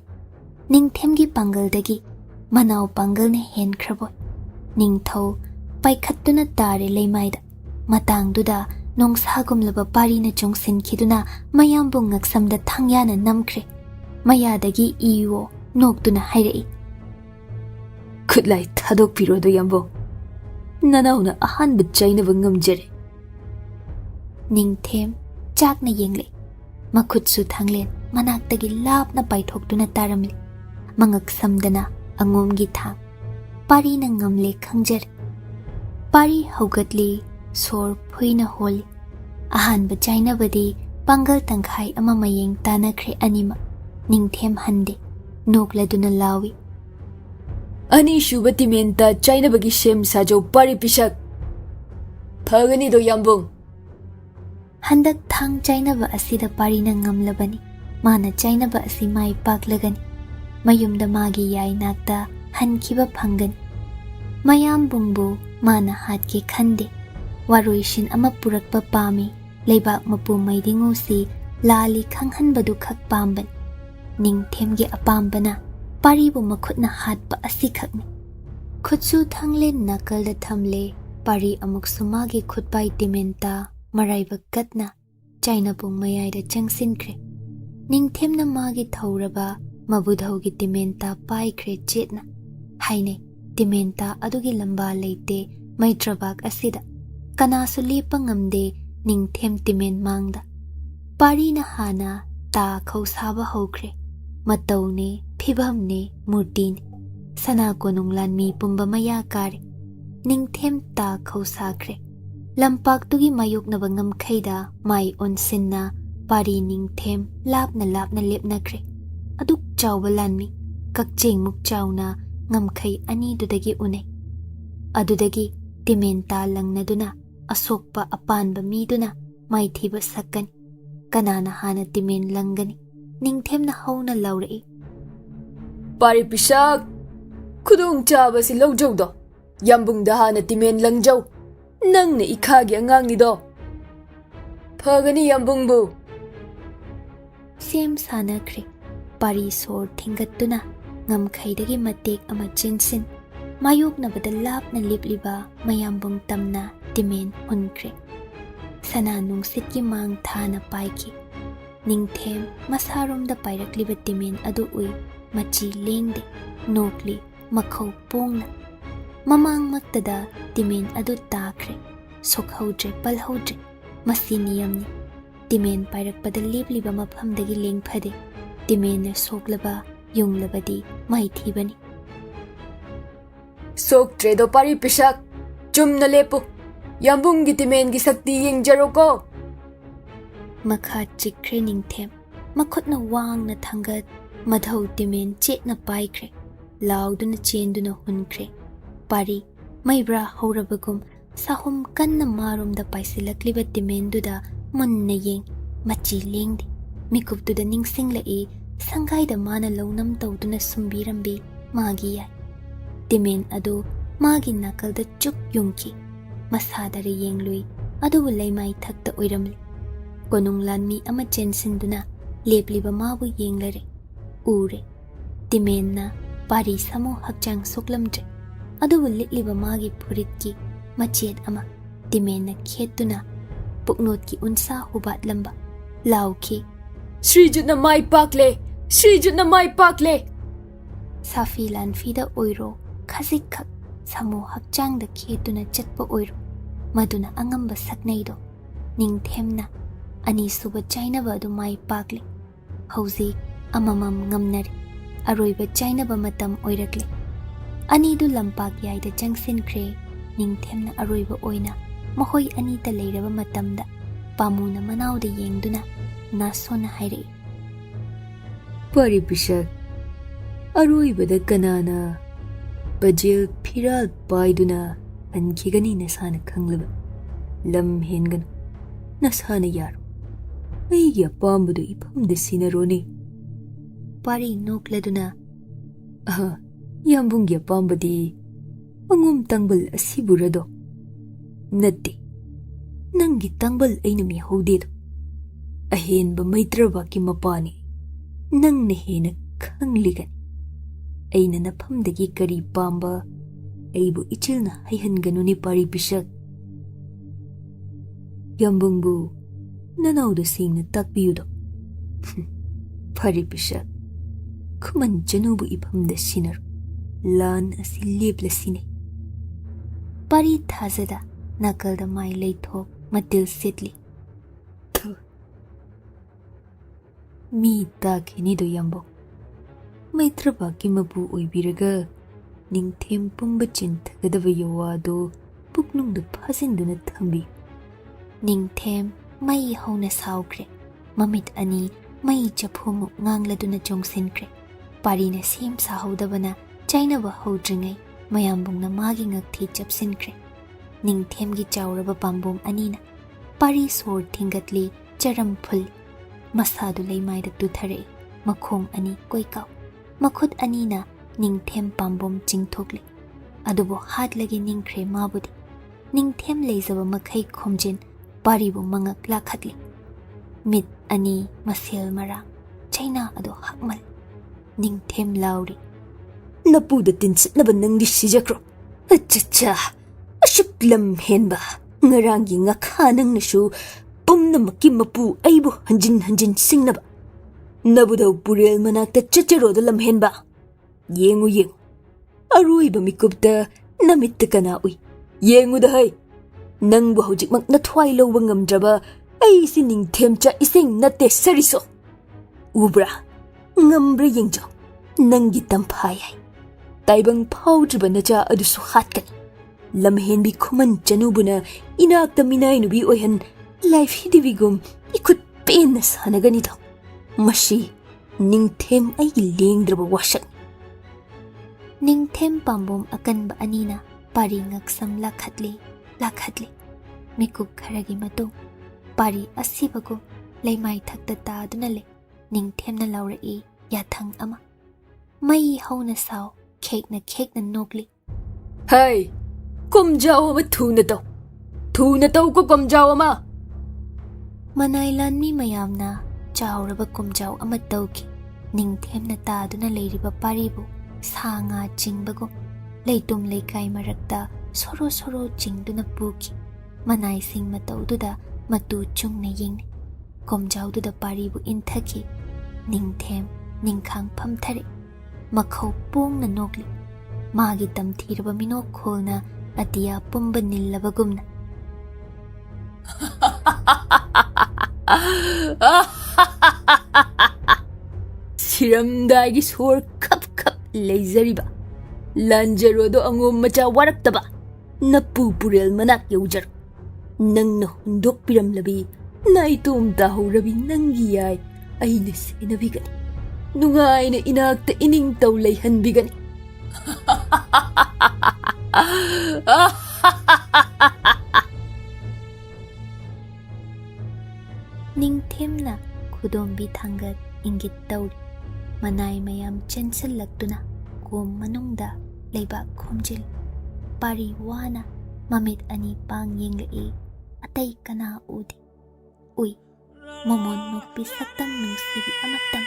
ningthemgi pangal-dagi manau pangal-na henkhraboy ningthau paikhattuna tare leimaida matangduda nongsagumlaba parina chongsinkhiduna mayambung ngaksamda thangyana namkhre mayadagi iwo noktuna hairai khutlai thadokpirodo yambung nanauna ahanba chainaba ngamjare ningthem chakna yengle makhutsu thanglen manaktagi lapna paithoktuna taramli mangaksamdana angomgi thang parina ngamle khangjare pari haugatli sor phuina holi ahanba chainabadi pangal tangkhai ama mayeng tanakhre anima ningthem hande nokladuna lawi ani shubati menta chainabagi shem sajo pari pisak phagani do yambung handak thang chainaba asida parina ngamlabani mana chainaba asi mai paklagani mayumda magi yai nakta hankhiba phangani mayam bungbu mana hatki khande waroishin ama purakpa pami leibak mapu maidingu si lali khanghanbadu khak pamban ningthemgi apambana paribu makhutna hatpa asikhakni khutsu thanglen nakalda thamle pari amuk sumagi khutpai timenta maraiba katna chaina pung mayaida changsinkre ningthemna magi thauraba mabudhaugi timenta paikhre chetna haine timenta adugi lamba leite maitrabak asida kanasu lepa ngamde ningthem timen mangda parina hana ta khausaba hokre matawne phibamne murtine sana konunglan mi pumba maya kare ningthem ta khausakre lampak tugi mayuk na bangam khaida mai onsinna pari ningthem lapna lepna kre aduk chawbalan mi kakcheng muk chawna ngamkhai ani dudagi unai adudagi timenta langnaduna asokpa apanba miduna maithiba sakani kanana hana timen langani ningthemna hauna laurai pari pisak khudong chaba si lawjau do yambung da hana timen langjau nangna ikhagi angangni do phagani yambung bu sem sana khre pari sor thingattuna ngamkhaidagi matek ama chinsin mayokna badalapna lipliba mayambung tamna timen hunkre sana nungsitki mang thana paiki ningthem masaromda pairakliba timen adu ui machi lengde nokli makhau pongna mamang maktada timen adu takre sokhaudre palhaudre masi niyamni timen pairakpada lipliba maphamdagi lengphade timen soklaba yunglabadi maithibani sok tredo pari pisak ꯆꯨꯝꯅ ꯂꯦꯞꯄꯨ ꯌꯥꯝꯕꯨꯡꯒꯤ ꯇꯤꯃꯦꯟꯒꯤ ꯁꯛꯇꯤ ꯌꯦꯡꯖꯔꯣꯀꯣ ꯃꯈꯥ ꯆꯤꯛꯈ꯭ꯔꯦ ꯅꯤꯡꯊꯦꯝ ꯃꯈꯨꯠꯅ ꯋꯥꯡꯅ ꯊꯥꯡꯒꯠ ꯃꯙꯧ ꯇꯤꯃꯦꯟ ꯆꯦꯠꯅ ꯄꯥꯏꯈ꯭ꯔꯦ ꯂꯥꯎꯗꯨꯅ ꯆꯦꯟꯗꯨꯅ ꯍꯨꯟꯈ꯭ꯔꯦ ꯄꯥꯔꯤ ꯃꯩꯕ꯭ꯔꯥ ꯍꯧꯔꯕꯒꯨꯝ ꯁꯥꯍꯨꯝ ꯀꯟꯅ ꯃꯥꯔꯣꯝꯗ ꯄꯥꯏꯁꯤꯜꯂꯛꯂꯤꯕ ꯇꯤꯃꯦꯟꯗꯨꯗ ꯃꯨꯟꯅ ꯌꯦꯡ ꯃꯆꯤ ꯂꯦꯡꯗꯦ ꯃꯤꯀꯨꯞꯇꯨꯗ ꯅꯤꯡꯁꯤꯡꯂꯛꯏ ꯁꯪꯒꯥꯏꯗ ꯃꯥꯅ ꯂꯧꯅꯝ ꯇꯧꯗꯨꯅ ꯁꯨꯝꯕꯤꯔꯝꯕꯤ ꯃꯥꯒꯤ ꯌꯥꯏ ꯇꯤꯃꯦꯟ ꯑꯗꯨ ꯃꯥꯒꯤ ꯅꯥꯀꯜꯗ ꯆꯨꯛ ꯌꯨꯡꯈꯤ ꯃꯁꯥꯗꯔ ꯌꯦꯡꯂꯨꯏ ꯑꯗꯨꯕꯨ ꯂꯩꯃꯥꯏ ꯊꯛꯇ ꯑꯣꯏꯔꯝꯂꯤ ꯀꯣꯅꯨꯡ ꯂꯥꯟꯃꯤ ꯑꯃ ꯆꯦꯟꯁꯤꯟꯗꯨꯅ ꯂꯦꯞꯂꯤꯕ ꯃꯥꯕꯨ ꯌꯦꯡꯂꯔꯦ ꯎꯔꯦ ꯇꯤꯃꯦꯟꯅ ꯄꯥꯔꯤ ꯁꯥꯃꯨ ꯍꯛꯆꯥꯡ ꯁꯣꯛꯂꯝꯗ꯭ꯔꯦ ꯑꯗꯨꯕꯨ ꯂꯤꯠꯂꯤꯕ ꯃꯥꯒꯤ ꯐꯨꯔꯤꯠꯀꯤ ꯃꯆꯦꯠ ꯑꯃ ꯇꯤꯃꯦꯟꯅ ꯈꯦꯠꯇꯨꯅ ꯄꯨꯛꯅꯣꯠꯀꯤ ꯎꯟꯁꯥ ꯍꯨꯕꯥꯠꯂꯝꯕ ꯂꯥꯎꯈꯤ ಶ್ರೀಜುꯠನ ಮಾಯಿ ಪಾಕ್ಲೆ ಶ್ರೀಜುꯠನ ಮಾಯಿ ಪಾಕ್ಲೆ ꯁꯥꯐꯤ ꯂꯥꯟꯐꯤꯗ ꯑꯣꯏꯔꯣ ꯈꯖꯤꯛꯈꯛ ꯁꯥꯃꯨ ꯍꯛꯆꯥꯡꯗ ꯈꯦꯠꯇꯨꯅ ꯆꯠꯄ ꯑꯣꯏꯔꯣ ꯃꯗꯨꯅ ꯑꯉꯝꯕ ꯁꯛꯅꯩꯗꯣ ꯅꯤꯡꯊꯦꯝꯅ ꯑꯅꯤꯁꯨꯕ ꯆꯥꯏꯅꯕ ꯑꯗꯨ ꯃꯥꯏ ꯄꯥꯛꯂꯤ ꯍꯧꯖꯤꯛ ꯑꯃꯃꯝ ꯉꯝꯅꯔꯦ ꯑꯔꯣꯏꯕ ꯆꯥꯏꯅꯕ ꯃꯇꯝ ꯑꯣꯏꯔꯛꯂꯦ ꯑꯅꯤꯗꯨ ꯂꯝꯄꯥꯛ ꯌꯥꯏꯗ ꯆꯪꯁꯤꯟꯈ꯭ꯔꯦ ꯅꯤꯡꯊꯦꯝꯅ ꯑꯔꯣꯏꯕ ꯑꯣꯏꯅ ꯃꯈꯣꯏ ꯑꯅꯤꯇ ꯂꯩꯔꯕ ꯃꯇꯝꯗ ꯄꯥꯃꯨꯅ ꯃꯅꯥꯎꯗ ꯌꯦꯡꯗꯨꯅ ꯅꯥꯁꯣꯟꯅ ꯍꯥꯏꯔꯛꯏ ꯄꯥꯔꯤ ꯄꯤꯁꯛ ꯑꯔꯣꯏꯕꯗ ꯀꯅꯥꯅ ꯕꯖꯦꯜ ꯐꯤꯔꯥꯜ ꯄꯥꯏꯗꯨꯅ ꯍꯟꯈꯤꯒꯅꯤ ꯅꯁꯥꯅ ꯈꯪꯂꯕ ꯂꯝ ꯍꯦꯟꯒꯅꯨ ꯅꯁꯥꯅ ꯌꯥꯔꯣ ꯑꯩꯒꯤ ꯑꯄꯥꯝꯕꯗꯨ ꯏꯐꯝꯗ ꯁꯤꯟꯅꯔꯣꯅꯦ ꯄꯥꯔꯤ ꯅꯣꯛꯂꯗꯨꯅ ꯌꯥꯝꯕꯨꯡꯒꯤ ꯑꯄꯥꯝꯕꯗꯤ ꯑꯉꯣꯝ ꯇꯥꯡꯕꯜ ꯑꯁꯤꯕꯨꯔꯗꯣ ꯅꯠꯇꯦ ꯅꯪꯒꯤ ꯇꯥꯡꯕꯜ ꯑꯩꯅ ꯃꯤꯍꯧꯗꯦꯗꯣ ꯑꯍꯦꯟꯕ ꯃꯩꯇ꯭ꯔꯕꯥꯛꯀꯤ ꯃꯄꯥꯅꯤ ꯅꯪꯅ ꯍꯦꯟꯅ ꯈꯪꯂꯤꯒꯅꯤ ꯑꯩꯅ ꯅꯐꯝꯗꯒꯤ ꯀꯔꯤ ꯄꯥꯝꯕ ꯑꯩꯕꯨ ꯏꯆꯤꯜꯅ ꯍꯩꯍꯟꯒꯅꯨꯅꯦ ꯄꯥꯔꯤ ꯄꯤꯁꯛ ꯌꯥꯝꯕꯨꯡꯕꯨ ꯅꯅꯥꯎꯗ ꯁꯦꯡꯅ ꯇꯥꯛꯄꯤꯌꯨꯗꯣ ꯄꯥꯔꯤ ꯄꯤꯁꯛ ꯈꯨꯃꯟ ꯆꯅꯨꯕꯨ ꯏꯐꯝꯗ ꯁꯤꯟꯅꯔꯣ ꯂꯥꯟ ꯑꯁꯤ ꯂꯦꯞꯂꯁꯤꯅꯦ ꯄꯥꯔꯤ ꯊꯥꯖꯗ ꯅꯥꯀꯜꯗ ꯃꯥꯏ ꯂꯩꯊꯣꯛ ꯃꯇꯤꯜ ꯁꯤꯠꯂꯤ ꯃꯤ ꯇꯥꯈꯤꯅꯤꯗꯣ ꯌꯥꯝꯕꯨꯡ ꯃꯩꯇ꯭ꯔꯕꯥꯛꯀꯤ ꯃꯄꯨ ꯑꯣꯏꯕꯤꯔꯒ ꯅꯤꯡꯊꯦꯝ ꯄꯨꯝꯕ ꯆꯦꯟꯊꯒꯗꯕ ꯌꯋꯥꯗꯣ ꯄꯨꯛꯅꯨꯡꯗ ꯐꯥꯖꯤꯟꯗꯨꯅ ꯊꯝꯕꯤ ꯅꯤꯡꯊꯦꯝ ꯃꯩ ꯍꯧꯅ ꯁꯥꯎꯈ꯭ꯔꯦ ꯃꯃꯤꯠ ꯑꯅꯤ ꯃꯩ ꯆꯐꯨꯃꯨꯛ ꯉꯥꯡꯂꯗꯨꯅ ꯆꯣꯡꯁꯤꯟꯈ꯭ꯔꯦ ꯄꯥꯔꯤꯅ ꯁꯦꯝ ꯁꯥꯍꯧꯗꯕꯅ ꯆꯥꯏꯅꯕ ꯍꯧꯗ꯭ꯔꯤꯉꯩ ꯃꯌꯥꯝꯕꯨꯡꯅ ꯃꯥꯒꯤ ꯉꯛꯊꯤ ꯆꯞꯁꯤꯟꯈ꯭ꯔꯦ ꯅꯤꯡꯊꯦꯝꯒꯤ ꯆꯥꯎꯔꯕ ꯄꯥꯝꯕꯣꯝ ꯑꯅꯤꯅ ꯄꯥꯔꯤ ꯁꯣꯔ ꯊꯤꯡꯒꯠꯂꯤ ꯆꯔꯝ ꯐꯨꯜ ꯃꯁꯥꯗꯨ ꯂꯩꯃꯥꯏꯗ ꯇꯨꯊꯔꯛꯏ ꯃꯈꯣꯡ ꯑꯅꯤ ꯀꯣꯏꯀꯥꯎ ꯃꯈꯨꯠ ꯑꯅꯤꯅ ꯅꯤꯡꯊꯦꯝ ꯄꯥꯝꯕꯣꯝ ꯆꯤꯡꯊꯣꯛꯂꯤ ꯑꯗꯨꯕꯨ ꯍꯥꯠꯂꯒꯦ ꯅꯤꯡꯈ꯭ꯔꯦ ꯃꯥꯕꯨꯗꯤ ꯅꯤꯡꯊꯦꯝ ꯂꯩꯖꯕ ꯃꯈꯩ ꯈꯣꯝꯖꯤꯟ ꯄꯥꯔꯤꯕꯨ ꯃꯉꯛ ꯂꯥꯈꯠꯂꯤ ꯃꯤꯠ ꯑꯅꯤ ꯃꯁꯦꯜ ꯃꯔꯥꯡ ꯆꯩꯅꯥ ꯑꯗꯨ ꯍꯛꯃꯜ ꯅꯤꯡꯊꯦꯝ ꯂꯥꯎꯔꯤ ꯅꯄꯨꯗ ꯇꯤꯟꯁꯤꯠꯅꯕ ꯅꯪꯗꯤ ꯁꯤꯖꯈ꯭ꯔꯣ ꯑꯆꯥ ꯑꯁꯨꯛ ꯂꯝ ꯍꯦꯟꯕ ꯉꯔꯥꯡꯒꯤ ꯉꯈꯥ ꯅꯪꯅꯁꯨ ꯄꯨꯝꯅꯃꯛꯀꯤ ꯃꯄꯨ ꯑꯩꯕꯨ ꯍꯟꯖꯤꯟ ꯍꯟꯖꯤꯟ ꯁꯤꯡꯅꯕ ꯅꯕꯨꯗꯧ ꯄꯨꯔꯦꯜ ꯃꯅꯥꯛꯇ ꯆꯠꯆꯔꯣꯗ ꯂꯝꯍꯦꯟꯕ ꯌꯦꯡꯉꯨ ꯌꯦꯡꯉꯨ ꯑꯔꯣꯏꯕ ꯃꯤꯀꯨꯞꯇ ꯅꯃꯤꯠꯇ ꯀꯅꯥ ꯎꯏ ꯌꯦꯡꯉꯨꯗ ꯍꯩ ꯅꯪꯕꯨ ꯍꯧꯖꯤꯛꯃꯛ ꯅꯊ꯭ꯋꯥꯏ ꯂꯧꯕ ꯉꯝꯗ꯭ꯔꯕ ꯑꯩꯁꯤ ꯅꯤꯡꯊꯦꯝꯆꯥ ꯏꯁꯤꯡ ꯅꯠꯇꯦ ꯁꯔꯤꯁꯣ ꯎꯕ꯭ꯔꯥ ꯉꯝꯕ꯭ꯔꯥ ꯌꯦꯡꯖꯧ ꯅꯪꯒꯤ ꯇꯝꯐꯥꯌꯥꯏ ꯇꯥꯏꯕꯪ ꯐꯥꯎꯗ꯭ꯔꯤꯕ ꯅꯆꯥ ꯑꯗꯨꯁꯨ ꯍꯥꯠꯀꯅꯤ ꯂꯝꯍꯦꯟꯕꯤ ꯈꯨꯃꯟ ꯆꯅꯨꯕꯨꯅ ꯏꯅꯥꯛꯇ ꯃꯤꯅꯥꯏ ꯅꯨꯕꯤ ꯑꯣꯏꯍꯟ ꯂꯥꯏꯐꯤꯗꯤꯕꯤꯒꯨꯝ ꯏꯈꯨꯠ ꯄꯦꯟꯅ ꯁꯥꯟꯅꯒꯅꯤꯗꯣ ꯃꯁꯤ ꯅꯤꯡꯊꯦꯝ ꯑꯩꯒꯤ ꯂꯦꯡꯗ꯭ꯔꯕ ꯋꯥꯁꯛꯅꯤ ꯅꯤꯡꯊꯦꯝ ꯄꯥꯝꯕꯣꯝ ꯑꯀꯟꯕ ꯑꯅꯤꯅ ꯄꯥꯔꯤ ꯉꯛꯁꯝ ꯂꯥꯈꯠꯂꯤ ꯂꯥꯈꯠꯂꯤ ꯃꯤꯀꯨꯞ ꯈꯔꯒꯤ ꯃꯇꯨꯡ ꯄꯥꯔꯤ ꯑꯁꯤꯕꯒꯨꯝ ꯂꯩꯃꯥꯏ ꯊꯛꯇ ꯇꯥꯗꯨꯅ ꯂꯩ ꯅꯤꯡꯊꯦꯝꯅ ꯂꯥꯎꯔꯛꯏ ꯌꯥꯊꯪ ꯑꯃ ꯃꯩ ꯍꯧꯅ ꯁꯥꯎ ꯈꯦꯛꯅ ꯈꯦꯛꯅ ꯅꯣꯛꯂꯤ ꯍꯩ ꯀꯣꯝꯖꯥꯎ ꯑꯃ ꯊꯨꯅ ꯇꯧꯀꯣ ꯀꯣꯝꯖꯥꯎ ꯑꯃ ꯃꯅꯥꯏ ꯂꯥꯟꯃꯤ ꯃꯌꯥꯝꯅ ꯆꯥꯎꯔꯕ ꯀꯣꯝꯖꯥꯎ ꯑꯃ ꯇꯧꯈꯤ ꯅꯤꯡꯊꯦꯝꯅ ꯇꯥꯗꯨꯅ ꯂꯩꯔꯤꯕ ꯄꯥꯔꯤꯕꯨ ꯁꯥ ꯉꯥ ꯆꯤꯡꯕꯒꯨꯝ ꯂꯩꯇꯨꯝ ꯂꯩꯀꯥꯏ ꯃꯔꯛꯇ ꯁꯣꯔꯣ ꯁꯣꯔꯣ ꯆꯤꯡꯗꯨꯅ ꯄꯨꯈꯤ ꯃꯅꯥꯏꯁꯤꯡ ꯃꯇꯧꯗꯨꯗ ꯃꯇꯨ ꯆꯨꯡꯅ ꯌꯦꯡꯅꯩ ꯀꯣꯝꯖꯥꯎꯗꯨꯗ ꯄꯥꯔꯤꯕꯨ ꯏꯟꯊꯈꯤ ꯅꯤꯡꯊꯦꯝ ꯅꯤꯡꯈꯥꯡ ꯐꯝꯊꯔꯦ ꯃꯈꯧ ꯄꯣꯡꯅ ꯅꯣꯛꯂꯤ ꯃꯥꯒꯤ ꯇꯝꯊꯤꯔꯕ ꯃꯤꯅꯣꯛꯈꯣꯜꯅ ꯑꯇꯤꯌꯥ ꯄꯨꯝꯕ ꯅꯤꯜꯂꯕꯒꯨꯝꯅ ꯁꯤꯔꯝꯗꯥꯏꯒꯤ ꯁꯣꯔ ꯈꯞ ꯈꯞ ꯂꯩꯖꯔꯤꯕ ꯂꯥꯟꯖꯔꯣꯗꯣ ꯑꯉꯣꯝ ꯃꯆꯥ ꯋꯥꯔꯛꯇꯕ napu purel manak yaujar nang na hundok piram labi naitom tahurabi nangi yai aina senabigani nungaina inakta ining taw layhanbigani Ningthemna Khudolbi thangat ingit tawri manai mayam chensillaktuna kom manungda leibak khomjil pari wana mamit ani pang yenglai atai kana udi ui momon nokpi saktam nungsibi amattam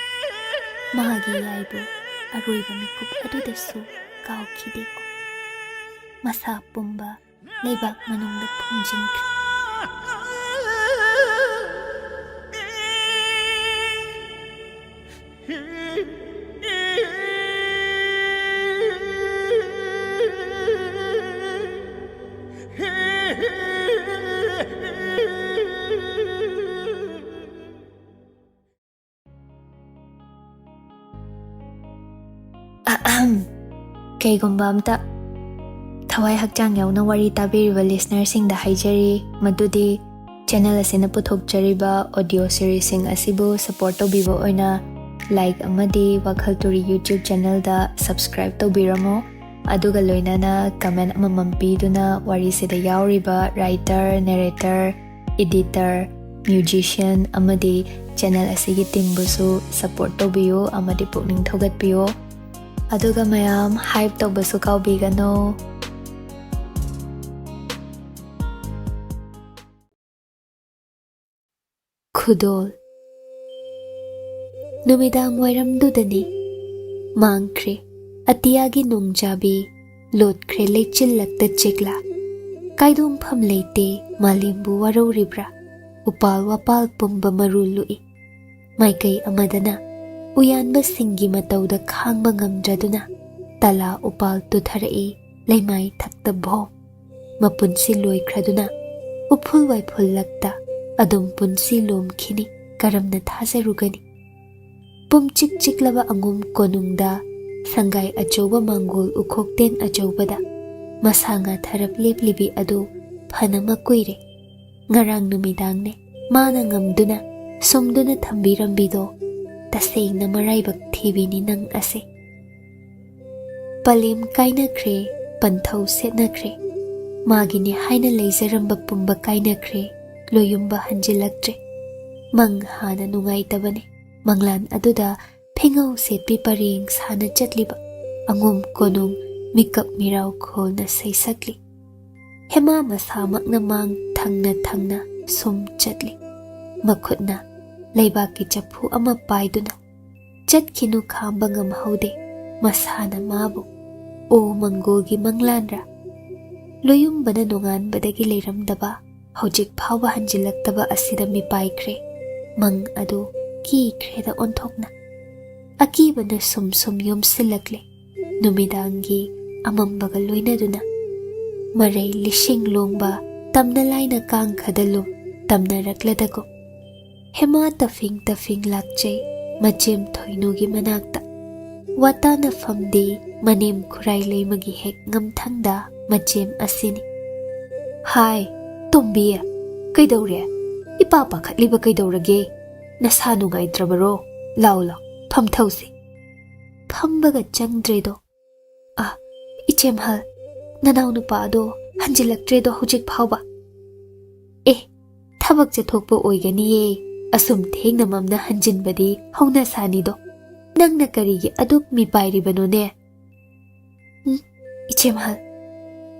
mahagi yaibu aroiba mikup adudasu kaukideko masa pumba leibak manungda phumjinkri Kaygumba amta thawai hakchang yauna wari tabiriba listener singda haijari madudi channel asina puthokjariba audio series sing asibu support tobibo oina like amadi WakhaL Turi YouTube channel da subscribe tobiramo aduga loinana comment amamam piduna wari sida yauriba writer narrator editor musician amadi channel asigi team busu support tobiyo amadi pukning thogatpiyo aduga mayam hype tawbasu kaubigano Khudol numidang wairamdudani mangkhre atiyagi nungjabi lotkre lechillakta chikla kaidum pham leite malimbu waroribra upal wapal pumba marului maikai amadana uyanba singi matauda khangba ngamjaduna tala upal tutharai leimai thakta bhom mapunsi loikhraduna uphul waiful lakta adum punsi lomkhini karamna thazarugani pumchik chiklaba angum konungda sangai achoba mangol ukhokten achobada masanga tharap leplibi adu phanama kuire ngarang numidangne mana ngamduna somduna thambirambido tasengna maraibak thibini nang ase palim kainakre panthau setnakre magini haina leijaramba pumba kainakre loyumba hanjilaktre mang hana nungaitabane manglan aduda phengau setpi paring sana chatliba angum konung mikap mirau kholna seisakli hema masamakna mang thangna sum chatli makhutna leibaki chaphu ama paiduna chatkinu khamba ngamhaude masana mabu o mangogi manglanra loyumbana nungan badagi leiramdaba hojik phawba hanjilaktaba asida mi paikre mang adu ki khreda onthokna akibana sum yomsilakle numidangi amambaga loinaduna marai lishing longba tamna laina kang khadalum tamna rakladako hema tafing lakchai machem thoinugi manakta watana famdi manem khurai leimagi hek ngamthangda machem asini hai tombiya kaidawre ipa pakhatliba kaidawrage nasa nungaitrabaro law phamthausi phambaga changdredo ichemhal nanaw nupa ado hanjilakdredo hojik phawba thabak chathokpa oiganiye asum thengna mamna hanjinbadi hauna sanido nangna karigi aduk mi pairibano ne ichemhal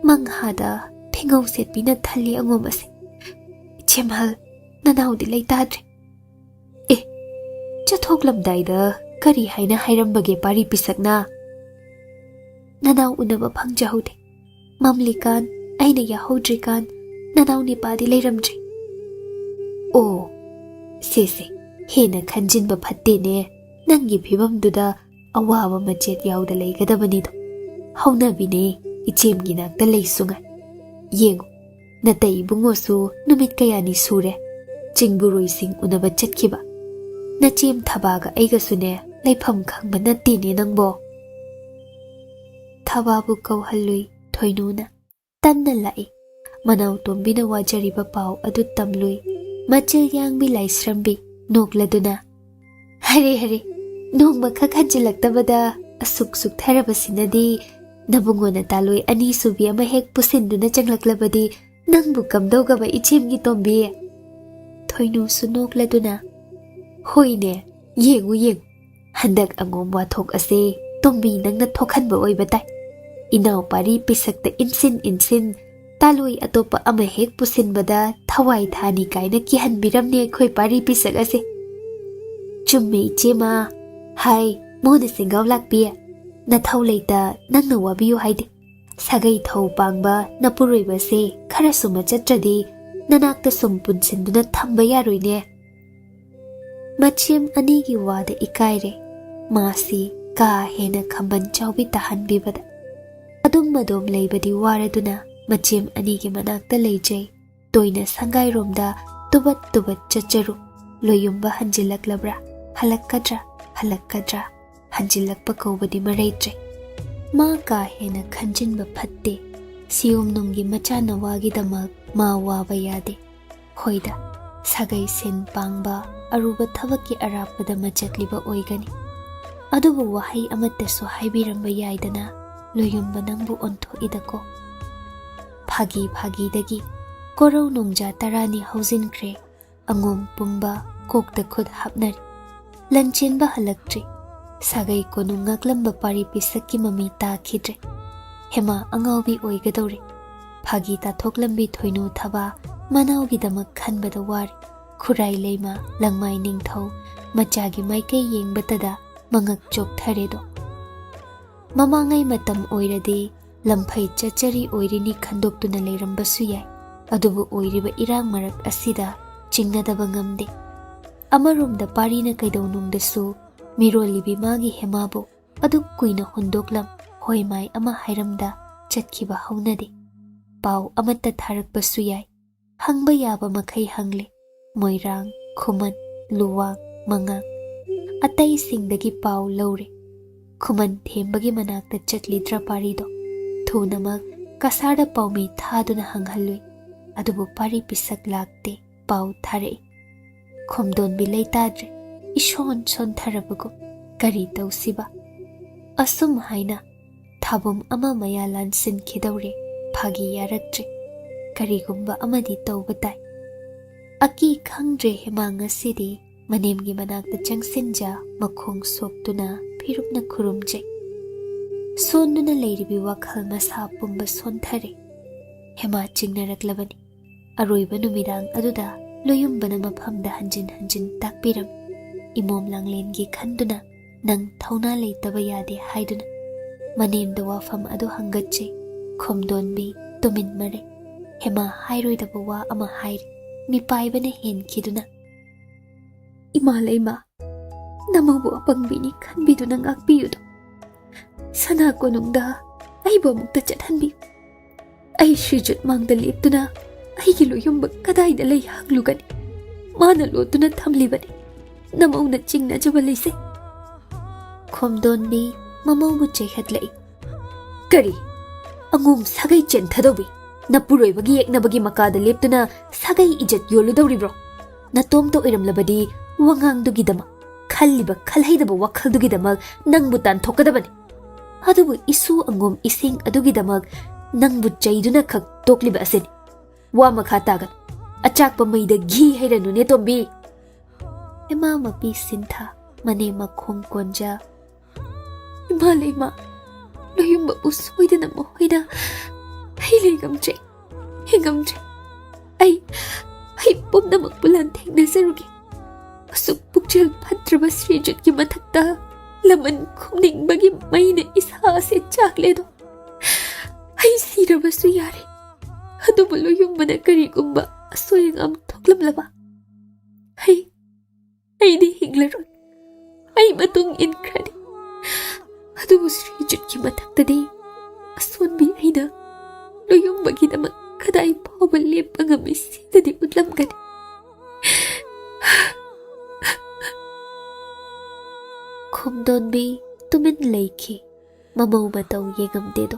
manghada phengau setpina thalli angom ase ichemhal nanawdi leitadre chathoklamdaida kari haina hairambage pari pisakna nanaw unaba phangjahode mamlikan aina yahodrikan nanaw ni padi leiramdri sese hena khanjinba phatte ne nangi phibamduda awaba machet yauda leigadabanido haunabine ichemgi nakta leisunga yengo natai bungosu numit kayani sure chingburoi sing unaba chatkhiba nachem thabaga aigasune leifam khangba nattine nangbo thababu kauhallui thoinuna ꯇꯟꯅ ꯂꯥꯛꯏ ꯃꯅꯥꯎ ꯇꯣꯝꯕꯤꯅ ꯋꯥꯖꯔꯤꯕ ꯄꯥꯎ ꯑꯗꯨ ꯇꯝꯂꯨꯏ ꯃꯆꯤꯜ ꯌꯥꯡꯕꯤ ꯂꯥꯏꯁ꯭ꯔꯝꯕꯤ ꯅꯣꯛꯂꯗꯨꯅ ꯍꯔꯦ ꯍꯔꯦ ꯅꯣꯡꯃ ꯈꯛ ꯍꯟꯖꯤꯜꯂꯛꯇꯕꯗ ꯑꯁꯨꯛ ꯁꯨꯛꯊꯔꯕꯁꯤꯅꯗꯤ ꯅꯕꯨꯡꯉꯣꯅ ꯇꯥꯂꯣꯏ ꯑꯅꯤꯁꯨꯕꯤ ꯑꯃ ꯍꯦꯛ ꯄꯨꯁꯤꯟꯗꯨꯅ ꯆꯪꯂꯛꯂꯕꯗꯤ ꯅꯪꯕꯨ ꯀꯝꯗꯧꯒꯕ ꯏꯆꯦꯝꯒꯤ ꯇꯣꯝꯕꯤ ꯊꯣꯏꯅꯨꯁꯨ ꯅꯣꯛꯂꯗꯨꯅ ꯍꯣꯏꯅꯦ ꯌꯦꯡꯉꯨ ꯌꯦꯡꯉꯨ ꯍꯟꯗꯛ ꯑꯉꯣꯝ ꯋꯥꯊꯣꯛ ꯑꯁꯦ ꯇꯣꯝꯕꯤ ꯅꯪꯅ ꯊꯣꯛꯍꯟꯕ ꯑꯣꯏꯕ ꯇꯥꯏ ꯏꯅꯥꯎ ꯄꯥꯔꯤ ꯄꯤꯁꯛꯇ ꯏꯟꯁꯤꯟ ꯇꯥꯂꯣꯏ ꯑꯇꯣꯞꯄ ꯑꯃ ꯍꯦꯛ ꯄꯨꯁꯤꯟꯕꯗ ꯊꯋꯥꯏ ꯊꯥꯅꯤ ꯀꯥꯏꯅ ꯀꯤꯍꯟꯕꯤꯔꯝꯅꯦ ꯑꯩꯈꯣꯏ ꯄꯥꯔꯤ ꯄꯤꯁꯛ ꯑꯁꯦ ꯆꯨꯝꯃꯦ ꯏꯆꯦꯃ ꯍꯥꯏ ꯃꯣꯅ ꯁꯦꯡꯒꯥꯎ ꯂꯥꯛꯄꯤꯌꯦ ꯅꯊꯧ ꯂꯩꯇ ꯅꯪꯅ ꯋꯥꯕꯤꯌꯨ ꯍꯥꯏꯗꯦ ꯁꯥꯒꯩ ꯊꯧ ꯄꯥꯡꯕ ꯅꯄꯨꯔꯣꯏꯕꯁꯦ ꯈꯔ ꯁꯨꯝꯃ ꯆꯠꯇ꯭ꯔꯗꯤ ꯅꯅꯥꯛꯇ ꯁꯨꯝ ꯄꯨꯟꯁꯤꯟꯗꯨꯅ ꯊꯝꯕ ꯌꯥꯔꯣꯏꯅꯦ ꯃꯆꯦꯝ ꯑꯅꯤꯒꯤ ꯋꯥꯗ ꯏꯀꯥꯏꯔꯦ ꯃꯥꯁꯤ ꯀꯥ ꯍꯦꯟꯅ ꯈꯝꯕꯟ ꯆꯥꯎꯕꯤ ꯇꯥꯍꯟꯕꯤꯕꯗ ꯑꯗꯨꯝ ꯂꯩꯕꯗꯤ ꯋꯥꯔꯗꯨꯅ ꯃꯆꯦꯝ ꯑꯅꯤꯒꯤ ꯃꯅꯥꯛꯇ ꯂꯩꯖꯩ ꯇꯣꯏꯅ ꯁꯪꯒꯥꯏꯔꯣꯝꯗ ꯇꯨꯕꯠ ꯆꯠꯆꯔꯨ ꯂꯣꯌꯨꯝꯕ ꯍꯟꯖꯤꯜꯂꯛꯂꯕ꯭ꯔꯥ ꯍꯜꯂꯛꯀꯗ꯭ꯔꯥ ꯍꯟꯖꯤꯜꯂꯛꯄ ꯀꯧꯕꯗꯤ ꯃꯔꯩꯇ꯭ꯔꯦ ꯃꯥ ꯀꯥ ꯍꯦꯟꯅ ꯈꯟꯖꯤꯟꯕ ꯐꯠꯇꯦ ꯁꯤꯌꯣꯝꯅꯨꯡꯒꯤ ꯃꯆꯥꯅꯋꯥꯒꯤꯗꯃꯛ ꯃꯥ ꯋꯥꯕ ꯌꯥꯗꯦ ꯍꯣꯏꯗ ꯁꯥꯒꯩ ꯁꯤꯟ ꯄꯥꯡꯕ ꯑꯔꯨꯕ ꯊꯕꯛꯀꯤ ꯑꯔꯥꯞꯄꯗ ꯃꯆꯠꯂꯤꯕ ꯑꯣꯏꯒꯅꯤ ꯑꯗꯨꯕꯨ ꯋꯥꯍꯩ ꯑꯃꯠꯇꯁꯨ ꯍꯥꯏꯕꯤꯔꯝꯕ ꯌꯥꯏꯗꯅ ꯂꯣꯌꯨꯝꯕ ꯅꯪꯕꯨ ꯑꯣꯟꯊꯣꯛꯏꯗꯀꯣ ꯐꯥꯒꯤꯗꯒꯤ ꯀꯣꯔꯧ ꯅꯣꯡꯖꯥ 10 ꯍꯧꯖꯤꯟꯈ꯭ꯔꯦ ꯑꯉꯣꯝ ꯄꯨꯝꯕ ꯀꯣꯛꯇ ꯈꯨꯠ ꯍꯥꯞꯅꯔꯤ ꯂꯟꯆꯦꯟꯕ ꯍꯜꯂꯛꯇ꯭ꯔꯤ ꯁꯥꯒꯩ ꯀꯣꯅꯨꯡ ꯉꯥꯛꯂꯝꯕ ꯄꯥꯔꯤ ꯄꯤꯁꯛꯀꯤ ꯃꯃꯤ ꯇꯥꯈꯤꯗ꯭ꯔꯦ ꯍꯦꯃꯥ ꯑꯉꯥꯎꯕꯤ ꯑꯣꯏꯒꯗꯧꯔꯦ ꯐꯥꯒꯤ ꯇꯥꯊꯣꯛꯂꯝꯕꯤ ꯊꯣꯏꯅꯨ ꯊꯕꯥ ꯃꯅꯥꯎꯒꯤꯗꯃꯛ ꯈꯟꯕꯗ ꯋꯥꯔꯤ ꯈꯨꯔꯥꯏ ꯂꯩꯃ ꯂꯪꯃꯥꯏ ꯅꯤꯡꯊꯧ ꯃꯆꯥꯒꯤ ꯃꯥꯏꯀꯩ ꯌꯦꯡꯕꯇꯗ ꯃꯉꯛ ꯆꯣꯛꯊꯔꯦꯗꯣ ꯃꯃꯥꯡꯉꯩ ꯃꯇꯝ ꯑꯣꯏꯔꯗꯤ ꯂꯝꯐꯩ ꯆꯠꯆꯔꯤ ꯑꯣꯏꯔꯤꯅꯤ ꯈꯟꯗꯣꯛꯇꯨꯅ ꯂꯩꯔꯝꯕꯁꯨ ꯌꯥꯏ ꯑꯗꯨꯕꯨ ꯑꯣꯏꯔꯤꯕ ꯏꯔꯥꯡ ꯃꯔꯛ ꯑꯁꯤꯗ ꯆꯤꯡꯅꯗꯕ ꯉꯝꯗꯦ ꯑꯃꯔꯣꯝꯗ ꯄꯥꯔꯤꯅ ꯀꯩꯗꯧꯅꯨꯡꯗꯁꯨ ꯃꯤꯔꯣꯜꯂꯤꯕꯤ ꯃꯥꯒꯤ ꯍꯦꯃꯥꯕꯨ ꯑꯗꯨꯛ ꯀꯨꯏꯅ ꯍꯨꯟꯗꯣꯛꯂꯝ ꯍꯣꯏ ꯃꯥꯏ ꯑꯃ ꯍꯥꯏꯔꯝꯗ ꯆꯠꯈꯤꯕ ꯍꯧꯅꯗꯦ ꯄꯥꯎ ꯑꯃꯠꯇ ꯊꯥꯔꯛꯄꯁꯨ ꯌꯥꯏ ꯍꯪꯕ ꯌꯥꯕ ꯃꯈꯩ ꯍꯪꯂꯦ ꯃꯣꯏꯔꯥꯡ ꯈꯨꯃꯟ ꯂꯨꯋꯥꯡ ꯃꯉꯥꯡ ꯑꯇꯩꯁꯤꯡꯗꯒꯤ ꯄꯥꯎ ꯂꯧꯔꯦ ꯈꯨꯃꯟ ꯊꯦꯝꯕꯒꯤ ꯃꯅꯥꯛꯇ ꯆꯠꯂꯤꯗ꯭ꯔꯥ ꯄꯥꯔꯤꯗꯣ ꯊꯨꯅꯃꯛ ꯀꯁꯥꯔꯗ ꯄꯥꯎꯃꯤ ꯊꯥꯗꯨꯅ ꯍꯪꯍꯜꯂꯨꯏ ꯑꯗꯨꯕꯨ ꯄꯥꯔꯤ ꯄꯤꯁꯛ ꯂꯥꯛꯇꯦ ꯄꯥꯎ ꯊꯥꯔꯛꯏ ꯈꯣꯝꯗꯣꯟꯕꯤ ꯂꯩꯇꯥꯗ꯭ꯔꯦ ꯏꯁꯣꯟ ꯁꯣꯟꯊꯔꯕꯒꯨꯝ ꯀꯔꯤ ꯇꯧꯁꯤꯕ ꯑꯁꯨꯝ ꯍꯥꯏꯅ ꯊꯥꯕꯨꯝ ꯑꯃ ꯃꯌꯥ ꯂꯥꯟꯁꯤꯟꯈꯤꯗꯧꯔꯦ ꯐꯥꯒꯤ ꯌꯥꯔꯛꯇ꯭ꯔꯦ ꯀꯔꯤꯒꯨꯝꯕ ꯑꯃꯗꯤ ꯇꯧꯕ ꯇꯥꯏ ꯑꯀꯤ ꯈꯪꯗ꯭ꯔꯦ ꯍꯦꯃꯥ ꯉꯁꯤꯗꯤ ꯃꯅꯦꯝꯒꯤ ꯃꯅꯥꯛꯇ ꯆꯪꯁꯤꯟꯖ ꯃꯈꯣꯡ ꯁꯣꯛꯇꯨꯅ ꯐꯤꯔꯨꯞꯅ ꯈꯨꯔꯨꯝꯖꯩ ꯁꯣꯟꯗꯨꯅ ꯂꯩꯔꯤꯕꯤ ꯋꯥꯈꯜ ꯃꯁꯥ ꯄꯨꯝꯕ ꯁꯣꯟꯊꯔꯦ ꯍꯦꯃꯥ ꯆꯤꯡꯅꯔꯛꯂꯕꯅꯤ ꯑꯔꯣꯏꯕ ꯅꯨꯃꯤꯗꯥꯡ ꯑꯗꯨꯗ ꯂꯣꯌꯨꯝꯕꯅ ꯃꯐꯝꯗ ꯍꯟꯖꯤꯟ ꯇꯥꯛꯄꯤꯔꯝ ꯏꯃꯣꯝ ꯂꯥꯡꯂꯦꯟꯒꯤ ꯈꯟꯗꯨꯅ ꯅꯪ ꯊꯧꯅꯥ ꯂꯩꯇꯕ ꯌꯥꯗꯦ ꯍꯥꯏꯗꯨꯅ ꯃꯅꯦꯝꯗ ꯋꯥꯐꯝ ꯑꯗꯨ ꯍꯪꯒꯠꯆꯩ ꯈꯣꯝꯗꯣꯟꯕꯤ ꯇꯨꯃꯤꯟ ꯃꯔꯩ ꯍꯦꯃꯥ ꯍꯥꯏꯔꯣꯏꯗꯕ ꯋꯥ ꯑꯃ ꯍꯥꯏꯔꯤ ꯃꯤꯄꯥꯏꯕꯅ ꯍꯦꯟꯈꯤꯗꯨꯅ ꯏꯃꯥ ꯂꯩꯃ ꯅꯃꯧꯕꯨ ꯑꯄꯪꯕꯤꯅꯤ ꯈꯟꯕꯤꯗꯨꯅ ꯉꯥꯛꯄꯤꯌꯨꯗꯣ ꯁꯅꯥ ꯀꯣꯅꯨꯡꯗ ꯑꯩꯕꯨ ꯑꯃꯨꯛꯇ ꯆꯠꯍꯟꯕꯤꯌꯨ ꯑꯩ ꯁ꯭ꯔꯤꯖꯨꯠ ꯃꯥꯡꯗ ꯂꯦꯞꯇꯨꯅ ꯑꯩꯒꯤ ꯂꯣꯌꯨꯝꯕ ꯀꯗꯥꯏꯗ ꯂꯩ ꯍꯪꯂꯨꯒꯅꯤ ꯃꯥꯅ ꯂꯣꯠꯇꯨꯅ ꯊꯝꯂꯤꯕꯅꯤ ꯅꯃꯧꯅ ꯆꯤꯡꯅꯖꯕ ꯂꯩꯁꯦ ꯈꯣꯝꯗꯣꯟꯕꯤ ꯃꯃꯧꯕꯨ ꯆꯩꯍꯠꯂꯛꯏ ꯀꯔꯤ ꯑꯉꯣꯝ ꯁꯥꯒꯩ ꯆꯦꯟꯊꯗꯧꯕꯤ ꯅꯄꯨꯔꯣꯏꯕꯒꯤ ꯌꯦꯛꯅꯕꯒꯤ ꯃꯀꯥꯗ ꯂꯦꯞꯇꯨꯅ ꯁꯥꯒꯩ ꯏꯖꯠ ꯌꯣꯜꯂꯨꯗꯧꯔꯤꯕ꯭ꯔꯣ ꯅꯇꯣꯝꯇ ꯑꯣꯏꯔꯝꯂꯕꯗꯤ ꯋꯥꯉꯥꯡꯗꯨꯒꯤꯗꯃꯛ ꯈꯜꯂꯤꯕ ꯈꯜꯍꯩꯗꯕ ꯋꯥꯈꯜꯗꯨꯒꯤꯗꯃꯛ ꯅꯪꯕꯨ ꯇꯥꯟꯊꯣꯛꯀꯗꯕꯅꯤ ꯑꯗꯨꯕꯨ ꯏꯁꯨ ꯑꯉꯣꯝ ꯏꯁꯤꯡ ꯑꯗꯨꯒꯤꯗꯃꯛ ꯅꯪꯕꯨ ꯆꯩꯗꯨꯅ ꯈꯛ ꯇꯣꯛꯂꯤꯕ ꯑꯁꯤꯅꯤ ꯋꯥ ꯃꯈꯥ ꯇꯥꯒꯅꯨ ꯑꯆꯥꯛꯄ ꯃꯩꯗ ꯘꯤ ꯍꯩꯔꯅꯨꯅꯦ ꯇꯣꯝꯕꯤ ꯏꯃꯥ ꯃꯄꯤ ꯁꯤꯟꯊꯥ ꯃꯅꯦ ꯃꯈꯣꯡ ꯀꯣꯟꯖ ꯏꯃꯥ ꯂꯩꯃ ꯂꯣꯌꯨꯝꯕꯕꯨ ꯁꯣꯏꯗꯅ ꯃꯈꯣꯏꯅ ꯑꯩ ꯂꯩꯉꯝꯗ꯭ꯔꯦ ꯍꯤꯡꯉꯝꯗ꯭ꯔꯦ ꯑꯩ ꯄꯨꯝꯅꯃꯛꯄꯨ ꯂꯥꯟꯊꯦꯡꯅꯖꯔꯨꯒꯦ ꯑꯁꯨꯛ ꯄꯨꯛꯆꯦꯜ ꯐꯠꯇ꯭ꯔꯕ ꯁ꯭ꯔꯤꯖꯨꯠꯀꯤ ꯃꯊꯛꯇ ꯂꯃꯟ ꯈꯨꯝꯅꯤꯡꯕꯒꯤ ꯃꯩꯅ ꯏꯁꯥꯁꯦ ꯆꯥꯛꯂꯦꯗꯣ ꯑꯩ ꯁꯤꯔꯕꯁꯨ ꯌꯥꯔꯦ ꯑꯗꯨꯕꯨ ꯂꯣꯌꯨꯝꯕꯅ ꯀꯔꯤꯒꯨꯝꯕ ꯑꯁꯣꯏ ꯑꯉꯥꯝ ꯊꯣꯛꯂꯝꯂꯕ ꯑꯩꯗꯤ ꯍꯤꯡꯂꯔꯣꯏ ꯑꯩ ꯃꯇꯨꯡ ꯏꯟꯈ꯭ꯔꯅꯤ ꯑꯗꯨꯕꯨ ꯁ꯭ꯔꯤꯖꯨꯠꯀꯤ ꯃꯊꯛꯇꯗꯤ ꯑꯁꯣꯟꯕꯤ ꯑꯩꯅ ꯂꯣꯌꯨꯝꯕꯒꯤꯗꯃꯛ ꯀꯗꯥꯏ ꯐꯥꯎꯕ ꯂꯦꯞꯄ ꯉꯝꯃꯤ ꯁꯤꯗꯗꯤ ꯎꯠꯂꯝꯒꯅꯤ ꯈꯣꯝꯗꯣꯟꯕꯤ ꯇꯨꯃꯤꯟ ꯂꯩꯈꯤ ꯃꯃꯧ ꯃꯇꯧ ꯌꯦꯡꯉꯝꯗꯦꯗꯣ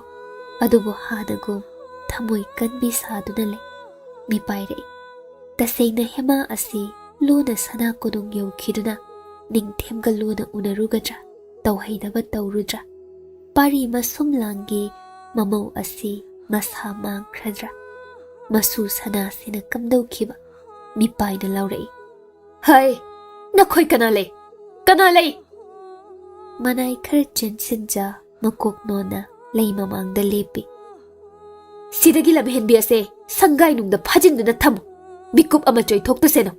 ꯑꯗꯨꯕꯨ ꯍꯥꯟꯅꯒꯨꯝ thamoi kanbi saduna le mi paire tasengna hema asi luna sana konung yau khiduna Ningthemga luna unarugadra tauhaidaba taurudra pari masum langi mamau asi masa mangkhradra masu sana sina kamdau khiba mi paina laurei hai nakhoi kana lei manai khar chensinja makok nona lei mamangda lepi sidagi lamhenbi ase sangai nungda phajinduna tham bikup ama choi thokta seno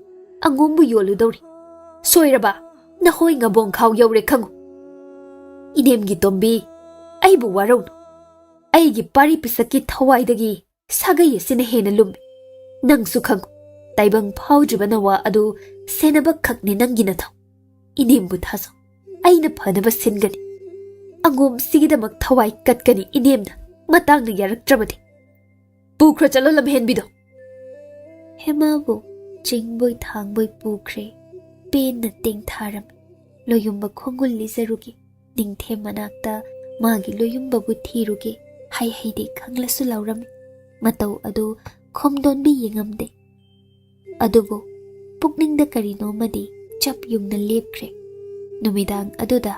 angombu yolu dori soiraba na hoi nga bong khaw yaure khangu inemgi tombi aibu warau aigi pari pisaki thawai dagi sagai sina hena lum nang su khangu taibang phaujibana wa adu senaba khakni nangi na thaw inembu thaso aina phanaba singani angom sigidamak thawai katkani inemna matangna yaraktrabadi pukra chalo lamhenbido hemabu chingboy thangboy pukre pen na ting tharam loyumba khongul lizarugi Ningthem manakta magi loyumba bu thirugi hai de khanglasu lauram matau adu khomdonbi yengamde adubo pukningda karino madi chap yungna lepkre numidang aduda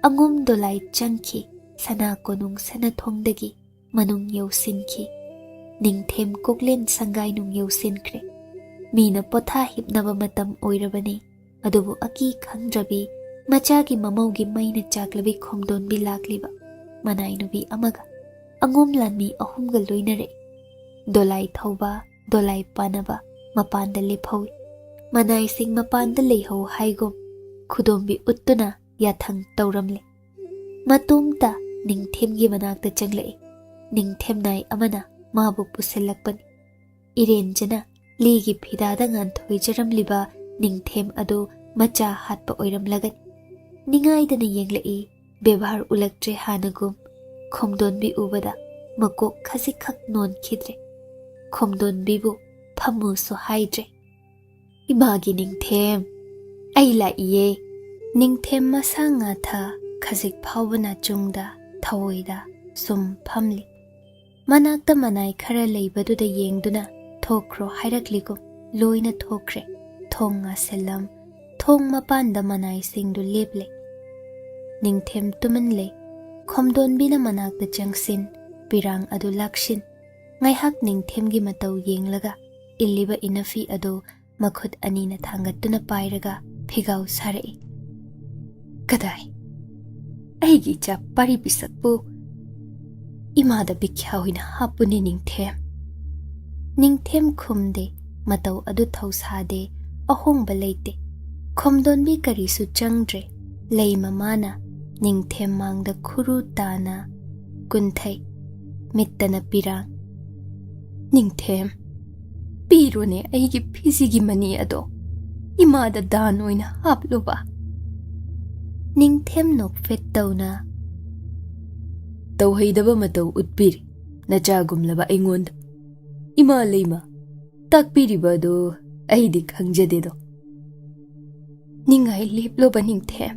angum dolai changki sana konung sana thongdagi manung yausinki Ningthem koklen sangai nung yausinkre mina potha hipnaba matam oirabani adubu aki khangdrabi machagi mamaugi maina chaklabi khomdonbi lakliba manai nubi amaga angom lanmi ahumga loinare dolai thauba dolai panaba mapanda lephawi manai sing mapanda leihau haigom khudombi uttuna yathang tauramle matumta Ningthemgi manakta changlei Ningthemnai amana mabu puselakpani irenjana ligi phidada ngan thoijaramliba Ningthem adu macha hatpa oiramlagani ningaidana yenglei bebhar ulaktre hanagum khomdonbi ubada makok khasikhak non khidre khomdonbi bu phamu so haidre imagi Ningthem ai la iye Ningthem masanga tha khasik phawna chungda thawoida sum phamli manakta manai khara leibaduda yengduna thokro hairakligo loina thokre thonga Salam thong mapanda manai singdu leple Ningthem tumanle khomdonbina manakta changsin pirang adu lakshin ngaihak Ningthemgi matau yenglaga illiba inafi adu makhut anina thangattuna pairaga phigau sarai kadai aigi cha pari bisakpu imada bikya hoina hapuni Ningthem khumde matau adu thausade ahongba leite khomdonbi karisu changdre lei mamana Ningthem mangda khuru tana kunthai mittana pirang Ningthem pirone aigi phizigi mani ado imada dan oina hapluba Ningthem nokfet tauna tauhaidaba matau utpiri nachagumlaba aingonda ima leima takpiriba do aidi khangjadedo ningai leploba Ningthem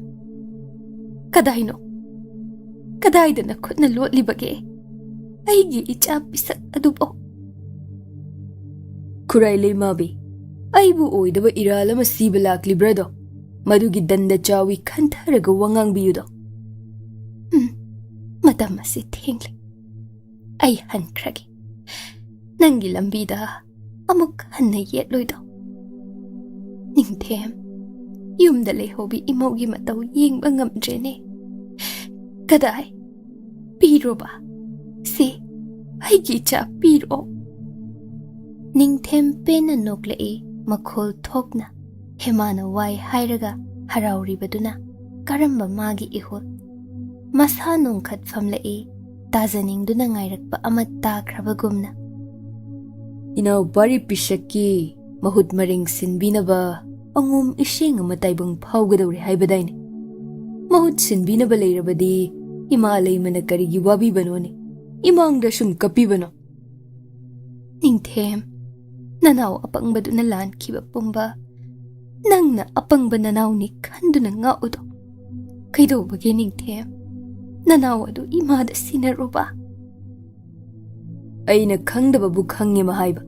kadaino kadaidana khutna lotlibage aigi icha pisak adubo kurai leimabi aibu oidaba iralama siba laklibrado madugi danda chawi khantharaga wangang biyudo matam ase thengle ai hankragi nangi lambida amuk hanna yetloido Ningthem yumda lehobi imaugi matau yengba ngamdrene kadai piroba se aigi cha piro Ningthem pena noklei Makhol thokna hemana wai hairaga harauribaduna karamba magi ihol masa nongkhat famlei tajaningduna ngairakpa ama takhrabagumna inau bari pishaki mahut maring sinbinaba angum isheng ama taibang phawgadawre haibadaine mahut sinbinaba leirabadi imalai mana karigi wabi banone imangda sum kapibano Ningthem nanau apangbaduna lan khiba pumba nangna apangba nanau ni khanduna ngaudo kaidobage Ningthem nanau adu imada sinaruba ꯑꯩꯅ ꯈꯪꯗꯕꯕꯨ ꯈꯪꯉꯦ ꯍꯥꯏꯕ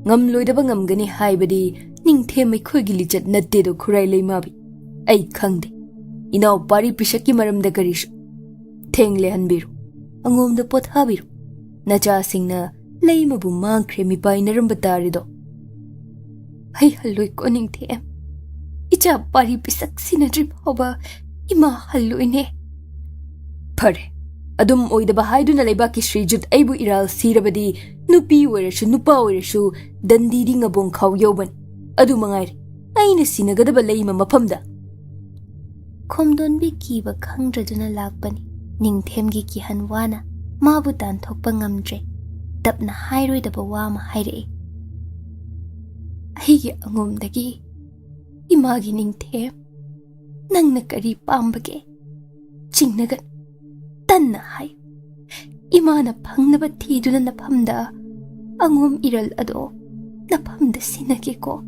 ꯉꯝꯂꯣꯏꯗꯕ ꯉꯝꯒꯅꯤ ꯍꯥꯏꯕꯗꯤ ꯅꯤꯡꯊꯦꯝ ꯑꯩꯈꯣꯏꯒꯤ ꯂꯤꯆꯠ ꯅꯠꯇꯦꯗꯣ ꯈꯨꯔꯥꯏ ꯂꯩꯃꯥꯕꯤ ꯑꯩ ꯈꯪꯗꯦ ꯏꯅꯥꯎ ꯄꯥꯔꯤ ꯄꯤꯁꯛꯀꯤ ꯃꯔꯝꯗ ꯀꯔꯤꯁꯨ ꯊꯦꯡꯂꯦꯍꯟꯕꯤꯔꯨ ꯑꯉꯣꯝꯗ ꯄꯣꯊꯥꯕꯤꯔꯨ ꯅꯆꯥꯁꯤꯡꯅ ꯂꯩꯃꯕꯨ ꯃꯥꯡꯈ꯭ꯔꯦ ꯃꯤꯄꯥꯏꯅꯔꯝꯕ ꯇꯥꯔꯦꯗꯣ ꯑꯩ ꯍꯜꯂꯣꯏꯀꯣ ꯅꯤꯡꯊꯦꯝ ꯏꯆꯥ ꯄꯥꯔꯤ ꯄꯤꯁꯛ ꯁꯤꯟꯅꯗ꯭ꯔꯤ ꯐꯥꯎꯕ ꯏꯃꯥ ꯍꯜꯂꯣꯏꯅꯦ ꯐꯔꯦ ꯑꯗꯨꯝ ꯑꯣꯏꯗꯕ ꯍꯥꯏꯗꯨꯅ ꯂꯩꯕꯥꯛꯀꯤ ಶ್ರೀꯖꯨꯠ ꯑꯩꯕꯨ ꯏꯔꯥꯜ ꯁꯤꯔꯕꯗꯤ ꯅꯨꯄꯤ ꯑꯣꯏꯔꯁꯨ ꯅꯨꯄꯥ ꯑꯣꯏꯔꯁꯨ ꯗꯟꯗꯤꯗꯤ ꯉꯕꯣꯡ ꯈꯥꯎ ꯌꯧꯕꯅꯤ ꯑꯗꯨ ꯃꯉꯥꯏꯔꯦ ꯑꯩꯅ ꯁꯤꯟꯅꯒꯗꯕ ꯂꯩꯃ ꯃꯐꯝꯗ ꯈꯣꯝꯗꯣꯟꯕꯤ ꯀꯤꯕ ꯈꯪꯗ꯭ꯔꯗꯨꯅ ꯂꯥꯛꯄꯅꯤ ꯅꯤꯡꯊꯦꯝꯒꯤ ꯀꯤꯍꯟ ꯋꯥꯅ ꯃꯥꯕꯨ ꯇꯥꯟꯊꯣꯛꯄ ꯉꯝꯗ꯭ꯔꯦ ꯇꯞꯅ ꯍꯥꯏꯔꯣꯏꯗꯕ ꯋꯥ ꯑꯃ ꯍꯥꯏꯔꯛꯏ ꯑꯩꯒꯤ ꯑꯉꯣꯝꯗꯒꯤ 이마기 닝템 낭나 까리 빰바게 징나간 딴나 하이 이마나 방나바 티두나 나팜다 앙옴 이럴 아도 나팜다 시나게고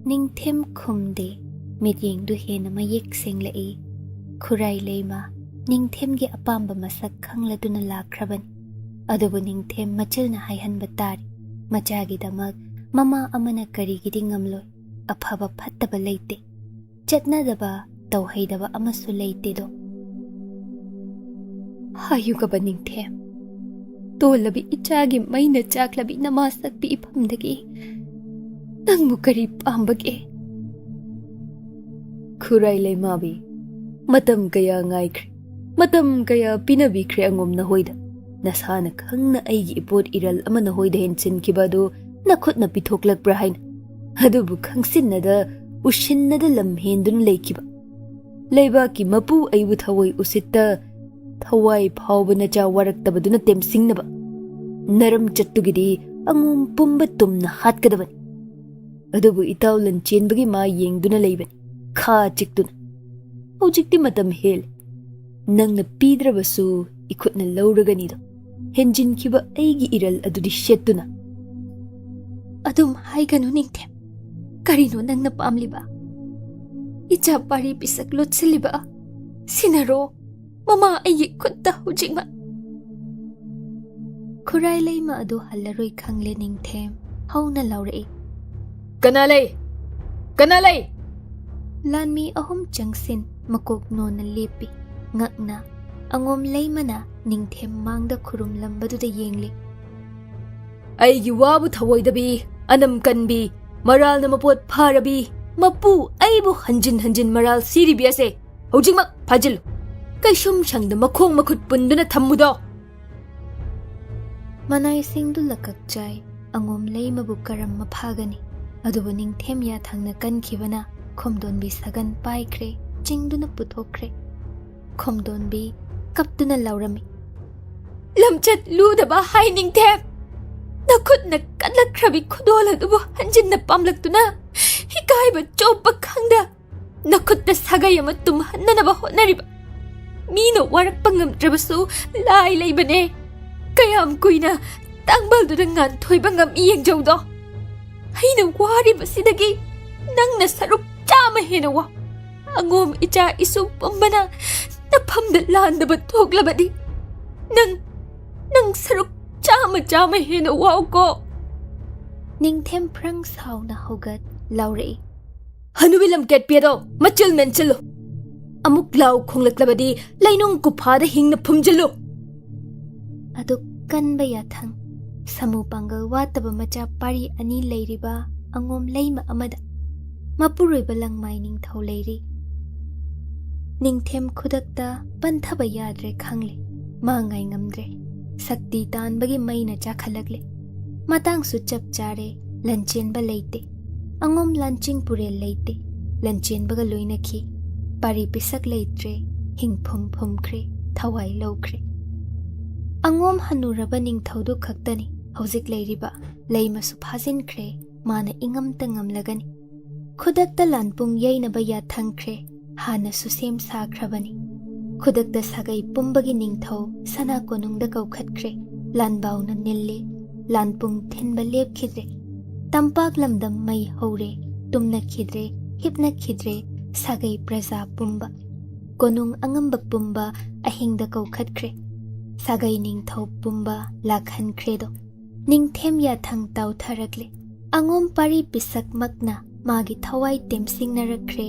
닝템 쿰데 미딩두 헤나 마옙 생라이 쿠라이 레이마 닝템기 아빰바 마삭 ඛangladu나 lakrabani adubu 닝템 machilna haihanba tari machagidamak mama amana karigidi ngamloi afaba phattaba leite chatnadaba tauhaidaba amasu leite do hayugaba 닝템 tolabi ichagi maina chaklabi namasakpi iphamdagi nangmu kari pambage Khurai leimabi matam kaya ngaikre matam kaya pinabikre angomna hoida nasana khangna aigi ipot iral amana hoida henchinkibadu nakhutna pithoklakbra haina adubu khangsinnada ushinnada lamhendun leikiba leibaki mapu aibu thawai usitta thawai phawbana cha waraktabaduna temsingnaba naram chattugidi angum pumba tumna hatkadabani adubu itaw lanchenbagi ma yengduna leibani kha chiktuna hojikti matam hel nangna pidrabasu ikhutna lawraganido henjinkiba aigi iral adudi shettuna adum haiganu 닝템 karino nangna pamliba icha pari pisak lotsiliba sinaro mama aigi khutta hujingma Khurai leima adu hallaroi khangle 닝템 hauna lawrai kana lei lanmi ahum changsin makok nona lepi ngakna angom leimana 닝템 mangda khurum lambaduda yengli aigi wabu thawoidabi anam kanbi maral na mapot pharabi mapu aibu hanjin maral siribi ase hojingmak phajil kaisum sangda makhong makhut punduna thammudo manai singdu lakakchai angom leimabu karam maphagani adubu 닝템 ya thangna kankhibana khomdonbi sagan paikre chingduna puthokre khomdonbi kaptuna laurami lamchat ludaba hai 닝템 nakhutna kanlakrabi khudol adubu hanjinna pamlaktuna hikaiba choppa khangda nakhutna sagayama tum hannanaba hotnariba mino warakpa ngamtrabasu lai leibane kayam kuina tangbalduda ngan thoiba ngam yengjawdo haina waribasidagi nangna saruk chama henawa angom icha isu pambana naphamda landaba thoklabadi nang saruk chama hena wauko 닝템 prang sauna hogat laurai hanubilam ket piedo machil menchilo amuk law khonglaklavadi lainung kuphada hingna phumjilu adu kanba yathang samu pangal wataba macha pari ani leiriba angom leima amada mapuroiba langmai ningthau leiri 닝템 khudakta panthaba yadre khangle mangai ngamdre sakti tanbagi maina chakhalagle matang su chap chare Lanchenba leite angom lanching purel leite Lanchenba ga loinakhi pari pisak leitre hingphum phumkhre thawai lowkhre angom hanuraba ningthaudu khaktani hojik leiriba leima su phazinkhre mana ingam tangamlagani khudakta lanpung yainaba ya thangkhre hana su sem sakhrabani khudakta sagai pumbagi ningthau sana konungda kaukhatkhre lanbauna nille lanpung thenba lepkhidre tampak lamdam mai hore tumna khidre hipna khidre sagai praja pumba konung angamba pumba ahingda kaukhatkhre sagai ningthau pumba lakhan kredo ningthem ya thang tau tharakle angom pari pisak makna magi thawai temsing narakre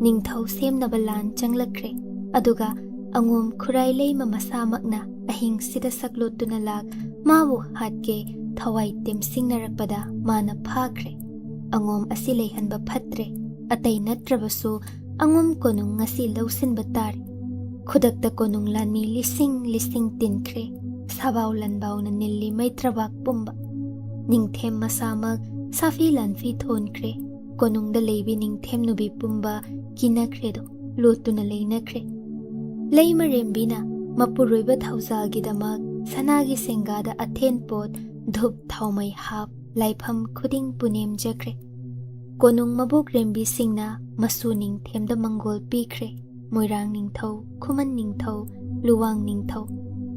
ningthau semna balan changlakre aduga angom khurai leima masa makna ahing sida saklotuna lak mabu hatke thawai temsing narakpada mana phakre angom asilei hanba phatre atai natrabasu angom konung ngasi lausin batari khudakta konung lanmi lising tinkre sabaw lanbaw na nilli may trabak pumba ningthem masamak safi lanfi thonkre konung da leibi ningthem nubi pumba kinakredo lotuna leinakre leima rembina mapuroiba thauza gidamak sanagi sengada athen pot dhup thaumai hap laifam khuding punem jakre konung mabuk rembi singna masu ningthemda mangol pikre moirang ningthau khuman ningthau luwang ningthau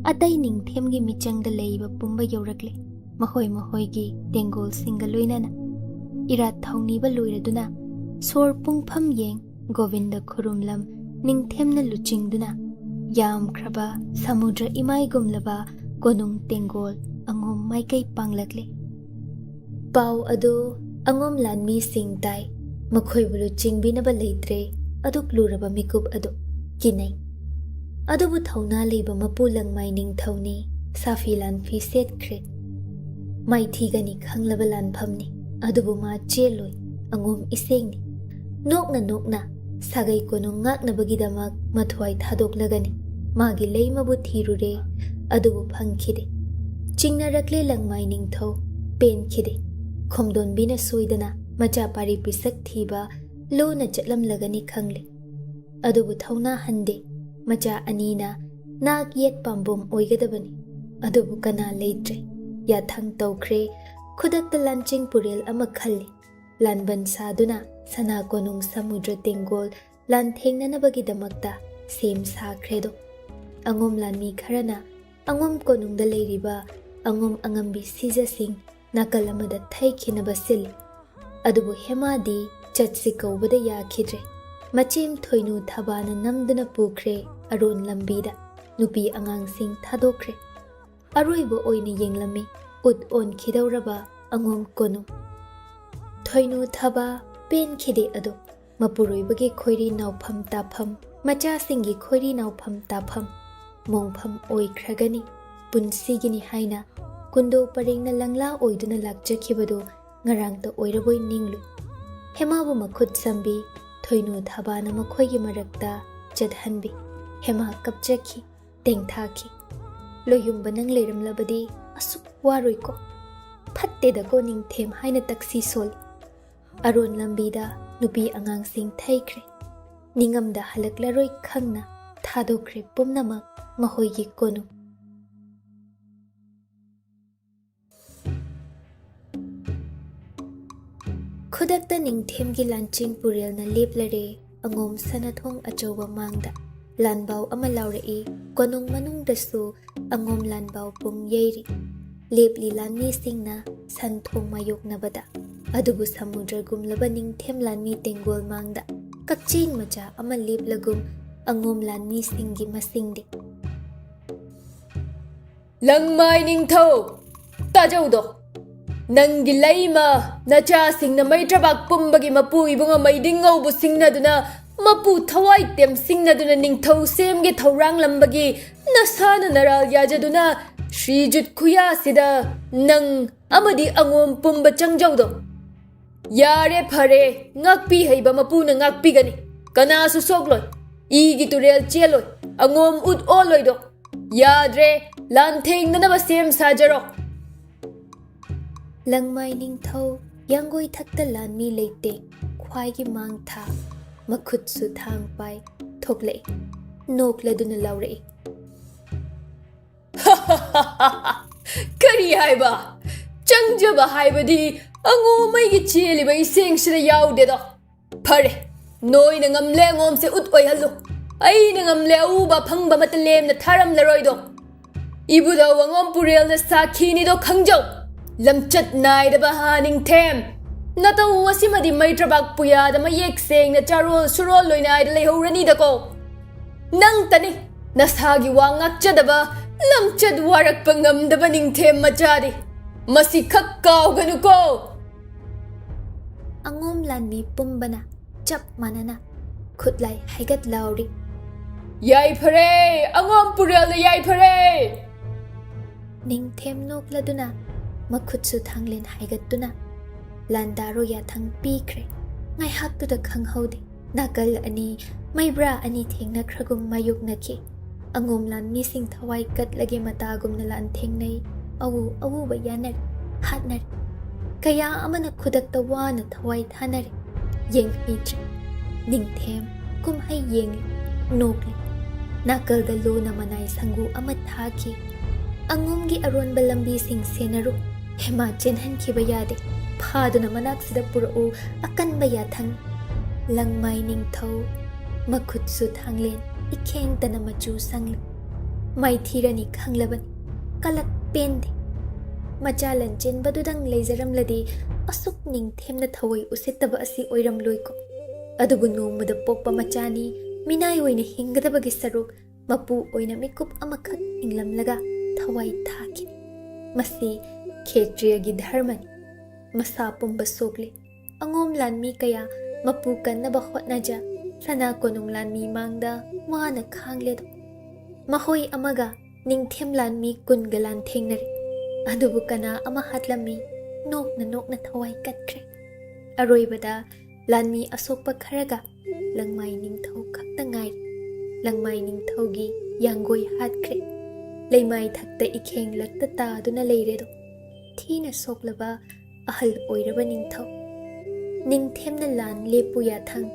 atai ningthemgi michangda leiba pumba yorakle mahoi gi tengol singa loinana irat thaungniba loiraduna sor pungpham yeng govinda khurumlam ningthemna luchingduna yam khraba samudra imai gumlaba konung tengol angom maikai panglakle pau adu angom lanmi singtai makhoi bulu chingbinaba leitre aduk luraba mikup adu kinai adubu thauna leiba mapulang mai ningthauni safi lan fi set khre mai thigani khanglaba lan phamni adubu ma cheloi angom isengni nokna sagai konung ngaknabagi damak mathwai thadoklagani magi leimabu thirure adubu phangkhide chingna rakle langmai ningthau pen khide khomdon bina soidana macha pari pisak thiba lona chatlam lagani khangle adubu thauna hande macha anina nak yet pambom oigadabani adubu kana leitre ya thang tawkhre khudakta lanching purel ama khalli lanban saduna sana konung samudra tengol lan thengnanabagi damakta sem sakhredo angom lanmi kharana angom konungda leiriba angom angambi sijasing nakalamada thaikhinaba sil adubu hemadi chatsi kaubada yakhidre machim thoinu thabana namduna pukre aron lambida nupi angangsing thadokre aroibo oine yenglami ut on khidauraba angom konu thoinu thaba pen khide ado mapuroibagi khoiri nawpham tapham macha singi khoiri nawpham tapham mongpham oikragani punsigini haina kundo paringna langla oiduna lakchakhibado ngarangta oiraboi ninglu hemabu makhut sambi thoinu thabana makhoigi marakta chadhanbi hema kapchakhi tengthakhi loyumba nang leiramlabadi asuk waroiko phatte da ko ningthem haina taksi sol aron lambida nupi angang sing thaikre ningamda halaklaroi khangna thadokre pumnamak mahoigi konu khudakta ningthemgi lanching purelna leplare angom sanathong achoba mangda lanbau ama laurei konung manungdasu angom lanbau pum yeiri lepli lanmi singna santhong mayoknabada adubu samudra gumlaba ningthem lanmi tengol mangda kakching macha ama leplagum angom lanmi singi masingde langmai ningthau tajaudo nangi laima nacha singna maitrabak pumbagi mapu ibunga maidingau bu singnaduna mapu thawai tem singnaduna ningthau semge thorang lambagi nasana naral yajaduna shrijut khuya sida nang amadi angom pumba changjaudo yare phare ngakpi heiba mapu na ngakpi gani kana su sokloi igi turel cheloi angom ut oloido yadre lantheng na sem sajaro langmai ningthau yanggoi thakta lanmi leite khwaigi mangtha makhut su thang pai thokle nokladuna laure kari haiba changjaba haibadi ango mai gi cheli bai seng sira yaude do phare noi na ngamle ngom se ut oi halu ai na ngamle u ba phangba matlem na tharam laroi do ibuda wangom purel na sakhini do khangjau lamchat nai da ha ningthem nata wasimadi maitrabak puya da mayek seng na charol surol loina ai da lehorani da ko nang tani nasagi wangak chadaba ꯂꯝꯆꯠ ꯋꯥꯔꯛꯄ ꯉꯝꯗꯕ ꯅꯤꯡꯊꯦꯝ ꯃꯆꯥꯗꯤ ꯃꯁꯤ ꯈꯛ ꯀꯥꯎꯒꯅꯨꯀꯣ ꯑꯉꯣꯝ ꯂꯥꯟꯃꯤ ꯄꯨꯝꯕꯅ ꯆꯞ ꯃꯥꯟꯅꯅ ꯈꯨꯠꯂꯥꯏ ꯍꯥꯏꯒꯠꯂꯥꯎꯔꯤ ꯌꯥꯏꯐꯔꯦ ꯑꯉꯣꯝ ꯄꯨꯔꯦꯜꯗ ꯌꯥꯏꯐꯔꯦ ꯅꯤꯡꯊꯦꯝ ꯅꯣꯛꯂꯗꯨꯅ ꯃꯈꯨꯠꯁꯨ ꯊꯥꯡꯂꯦꯟ ꯍꯥꯏꯒꯠꯇꯨꯅ ꯂꯥꯟꯗꯥꯔꯣ ꯌꯥꯊꯪ ꯄꯤꯈ꯭ꯔꯦ ꯉꯥꯏꯍꯥꯛꯇꯨꯗ ꯈꯪꯍꯧꯗꯦ ꯅꯥꯀꯜ ꯑꯅꯤ ꯃꯩꯕ꯭ꯔꯥ ꯑꯅꯤ ꯊꯦꯡꯅꯈ꯭ꯔꯒꯨꯝ ꯃꯥꯌꯣꯛꯅꯈꯤ ꯑꯉꯣꯝ ꯂꯥꯟꯃꯤꯁꯤꯡ ꯊꯋꯥꯏ ꯀꯠꯂꯒꯦ ꯃꯇꯥꯒꯨꯝꯅ ꯂꯥꯟꯊꯦꯡꯅꯩ ꯑꯎꯕ ꯌꯥꯅꯔꯤ ꯍꯥꯠꯅꯔꯤ ꯀꯌꯥ ꯑꯃꯅ ꯈꯨꯗꯛꯇ ꯋꯥꯅ ꯊꯋꯥꯏ ꯊꯥꯅꯔꯤ ꯌꯦꯡꯍꯩꯗ꯭ꯔꯦ ꯅꯤꯡꯊꯦꯝ ꯀꯨꯝꯍꯩ ꯌꯦꯡꯂꯤ ꯅꯣꯛꯂꯤ ꯅꯥꯀꯜꯗ ꯂꯣꯅ ꯃꯅꯥꯏ ꯁꯪꯒꯨ ꯑꯃ ꯊꯥꯈꯤ ꯑꯉꯣꯝꯒꯤ ꯑꯔꯣꯟꯕ ꯂꯝꯕꯤꯁꯤꯡ ꯁꯦꯟꯅꯔꯨ ꯍꯦꯃꯥ ꯆꯦꯟꯍꯟꯈꯤꯕ ꯌꯥꯗꯦ ꯐꯥꯗꯨꯅ ꯃꯅꯥꯛꯁꯤꯗ ꯄꯨꯔꯛꯎ ꯑꯀꯟꯕ ꯌꯥꯊꯪ ꯂꯪꯃꯥꯏ ꯅꯤꯡꯊꯧ ꯃꯈꯨꯠꯁꯨ ꯊꯥꯡꯂꯦꯟ ꯏꯈꯦꯡꯇꯅ ꯃꯆꯨ ꯁꯪꯂꯤ ꯃꯥꯏꯊꯤꯔꯅꯤ ꯈꯪꯂꯕꯅꯤ ꯀꯂꯛ ꯄꯦꯟꯗꯦ ꯃꯆꯥ ꯂꯟꯆꯦꯟꯕꯗꯨꯗꯪ ꯂꯩꯖꯔꯝꯂꯗꯤ ꯑꯁꯨꯛ ꯅꯤꯡꯊꯦꯝꯅ ꯊꯋꯥꯏ ꯎꯁꯤꯠꯇꯕ ꯑꯁꯤ ꯑꯣꯏꯔꯝꯂꯣꯏꯀꯣ ꯑꯗꯨꯕꯨ ꯅꯣꯡꯃꯗ ꯄꯣꯛꯄ ꯃꯆꯥꯅꯤ ꯃꯤꯅꯥꯏ ꯑꯣꯏꯅ ꯍꯤꯡꯒꯗꯕꯒꯤ ꯁꯔꯨꯛ ꯃꯄꯨ ꯑꯣꯏꯅ ꯃꯤꯀꯨꯞ ꯑꯃꯈꯛ ꯍꯤꯡꯂꯝꯂꯒ ꯊꯋꯥꯏ ꯊꯥꯈꯤꯅꯤ ꯃꯁꯤ ꯈꯦꯇ꯭ꯔꯤꯌꯒꯤ ꯙꯔꯃꯅꯤ ꯃꯁꯥ ꯄꯨꯝꯕ ꯁꯣꯛꯂꯤ ꯑꯉꯣꯝ ꯂꯥꯟꯃꯤ ꯀꯌꯥ ꯃꯄꯨ ꯀꯟꯅꯕ ꯍꯣꯠꯅꯖ ꯁꯅꯥ ꯀꯣꯅꯨꯡ ꯂꯥꯟꯃꯤ ꯃꯥꯡꯗ ꯋꯥꯅ ꯈꯥꯡꯂꯦꯗꯣ ꯃꯍꯣꯏ ꯑꯃꯒ ꯅꯤꯡꯊꯦꯝ ꯂꯥꯟꯃꯤ ꯀꯨꯟꯒ ꯂꯥꯟꯊꯦꯡꯅꯔꯤ ꯑꯗꯨꯕꯨ ꯀꯅꯥ ꯑꯃ ꯍꯥꯠꯂꯝꯃꯤ ꯅꯣꯛꯅ ꯅꯣꯛꯅ ꯊꯋꯥꯏ ꯀꯠꯈ꯭ꯔꯦ ꯑꯔꯣꯏꯕꯗ ꯂꯥꯟꯃꯤ ꯑꯁꯣꯛꯄ ꯈꯔꯒ ꯂꯪꯃꯥꯏ ꯅꯤꯡꯊꯧ ꯈꯛꯇ ꯉꯥꯏꯔꯤ ꯂꯪꯃꯥꯏ ꯅꯤꯡꯊꯧꯒꯤ ꯌꯥꯡꯒꯣꯏ ꯍꯥꯠꯈ꯭ꯔꯦ ꯂꯩꯃꯥꯏ ꯊꯛꯇ ꯏꯈꯦꯡ ꯂꯛꯇ ꯇꯥꯗꯨꯅ ꯂꯩꯔꯦꯗꯣ ꯊꯤꯅ ꯁꯣꯛꯂꯕ ꯑꯍꯜ ꯑꯣꯏꯔꯕ ꯅꯤꯡꯊꯧ ꯅꯤꯡꯊꯦꯝꯅ ꯂꯥꯟ ꯂꯦꯞꯄꯨ ꯌꯥꯊꯪ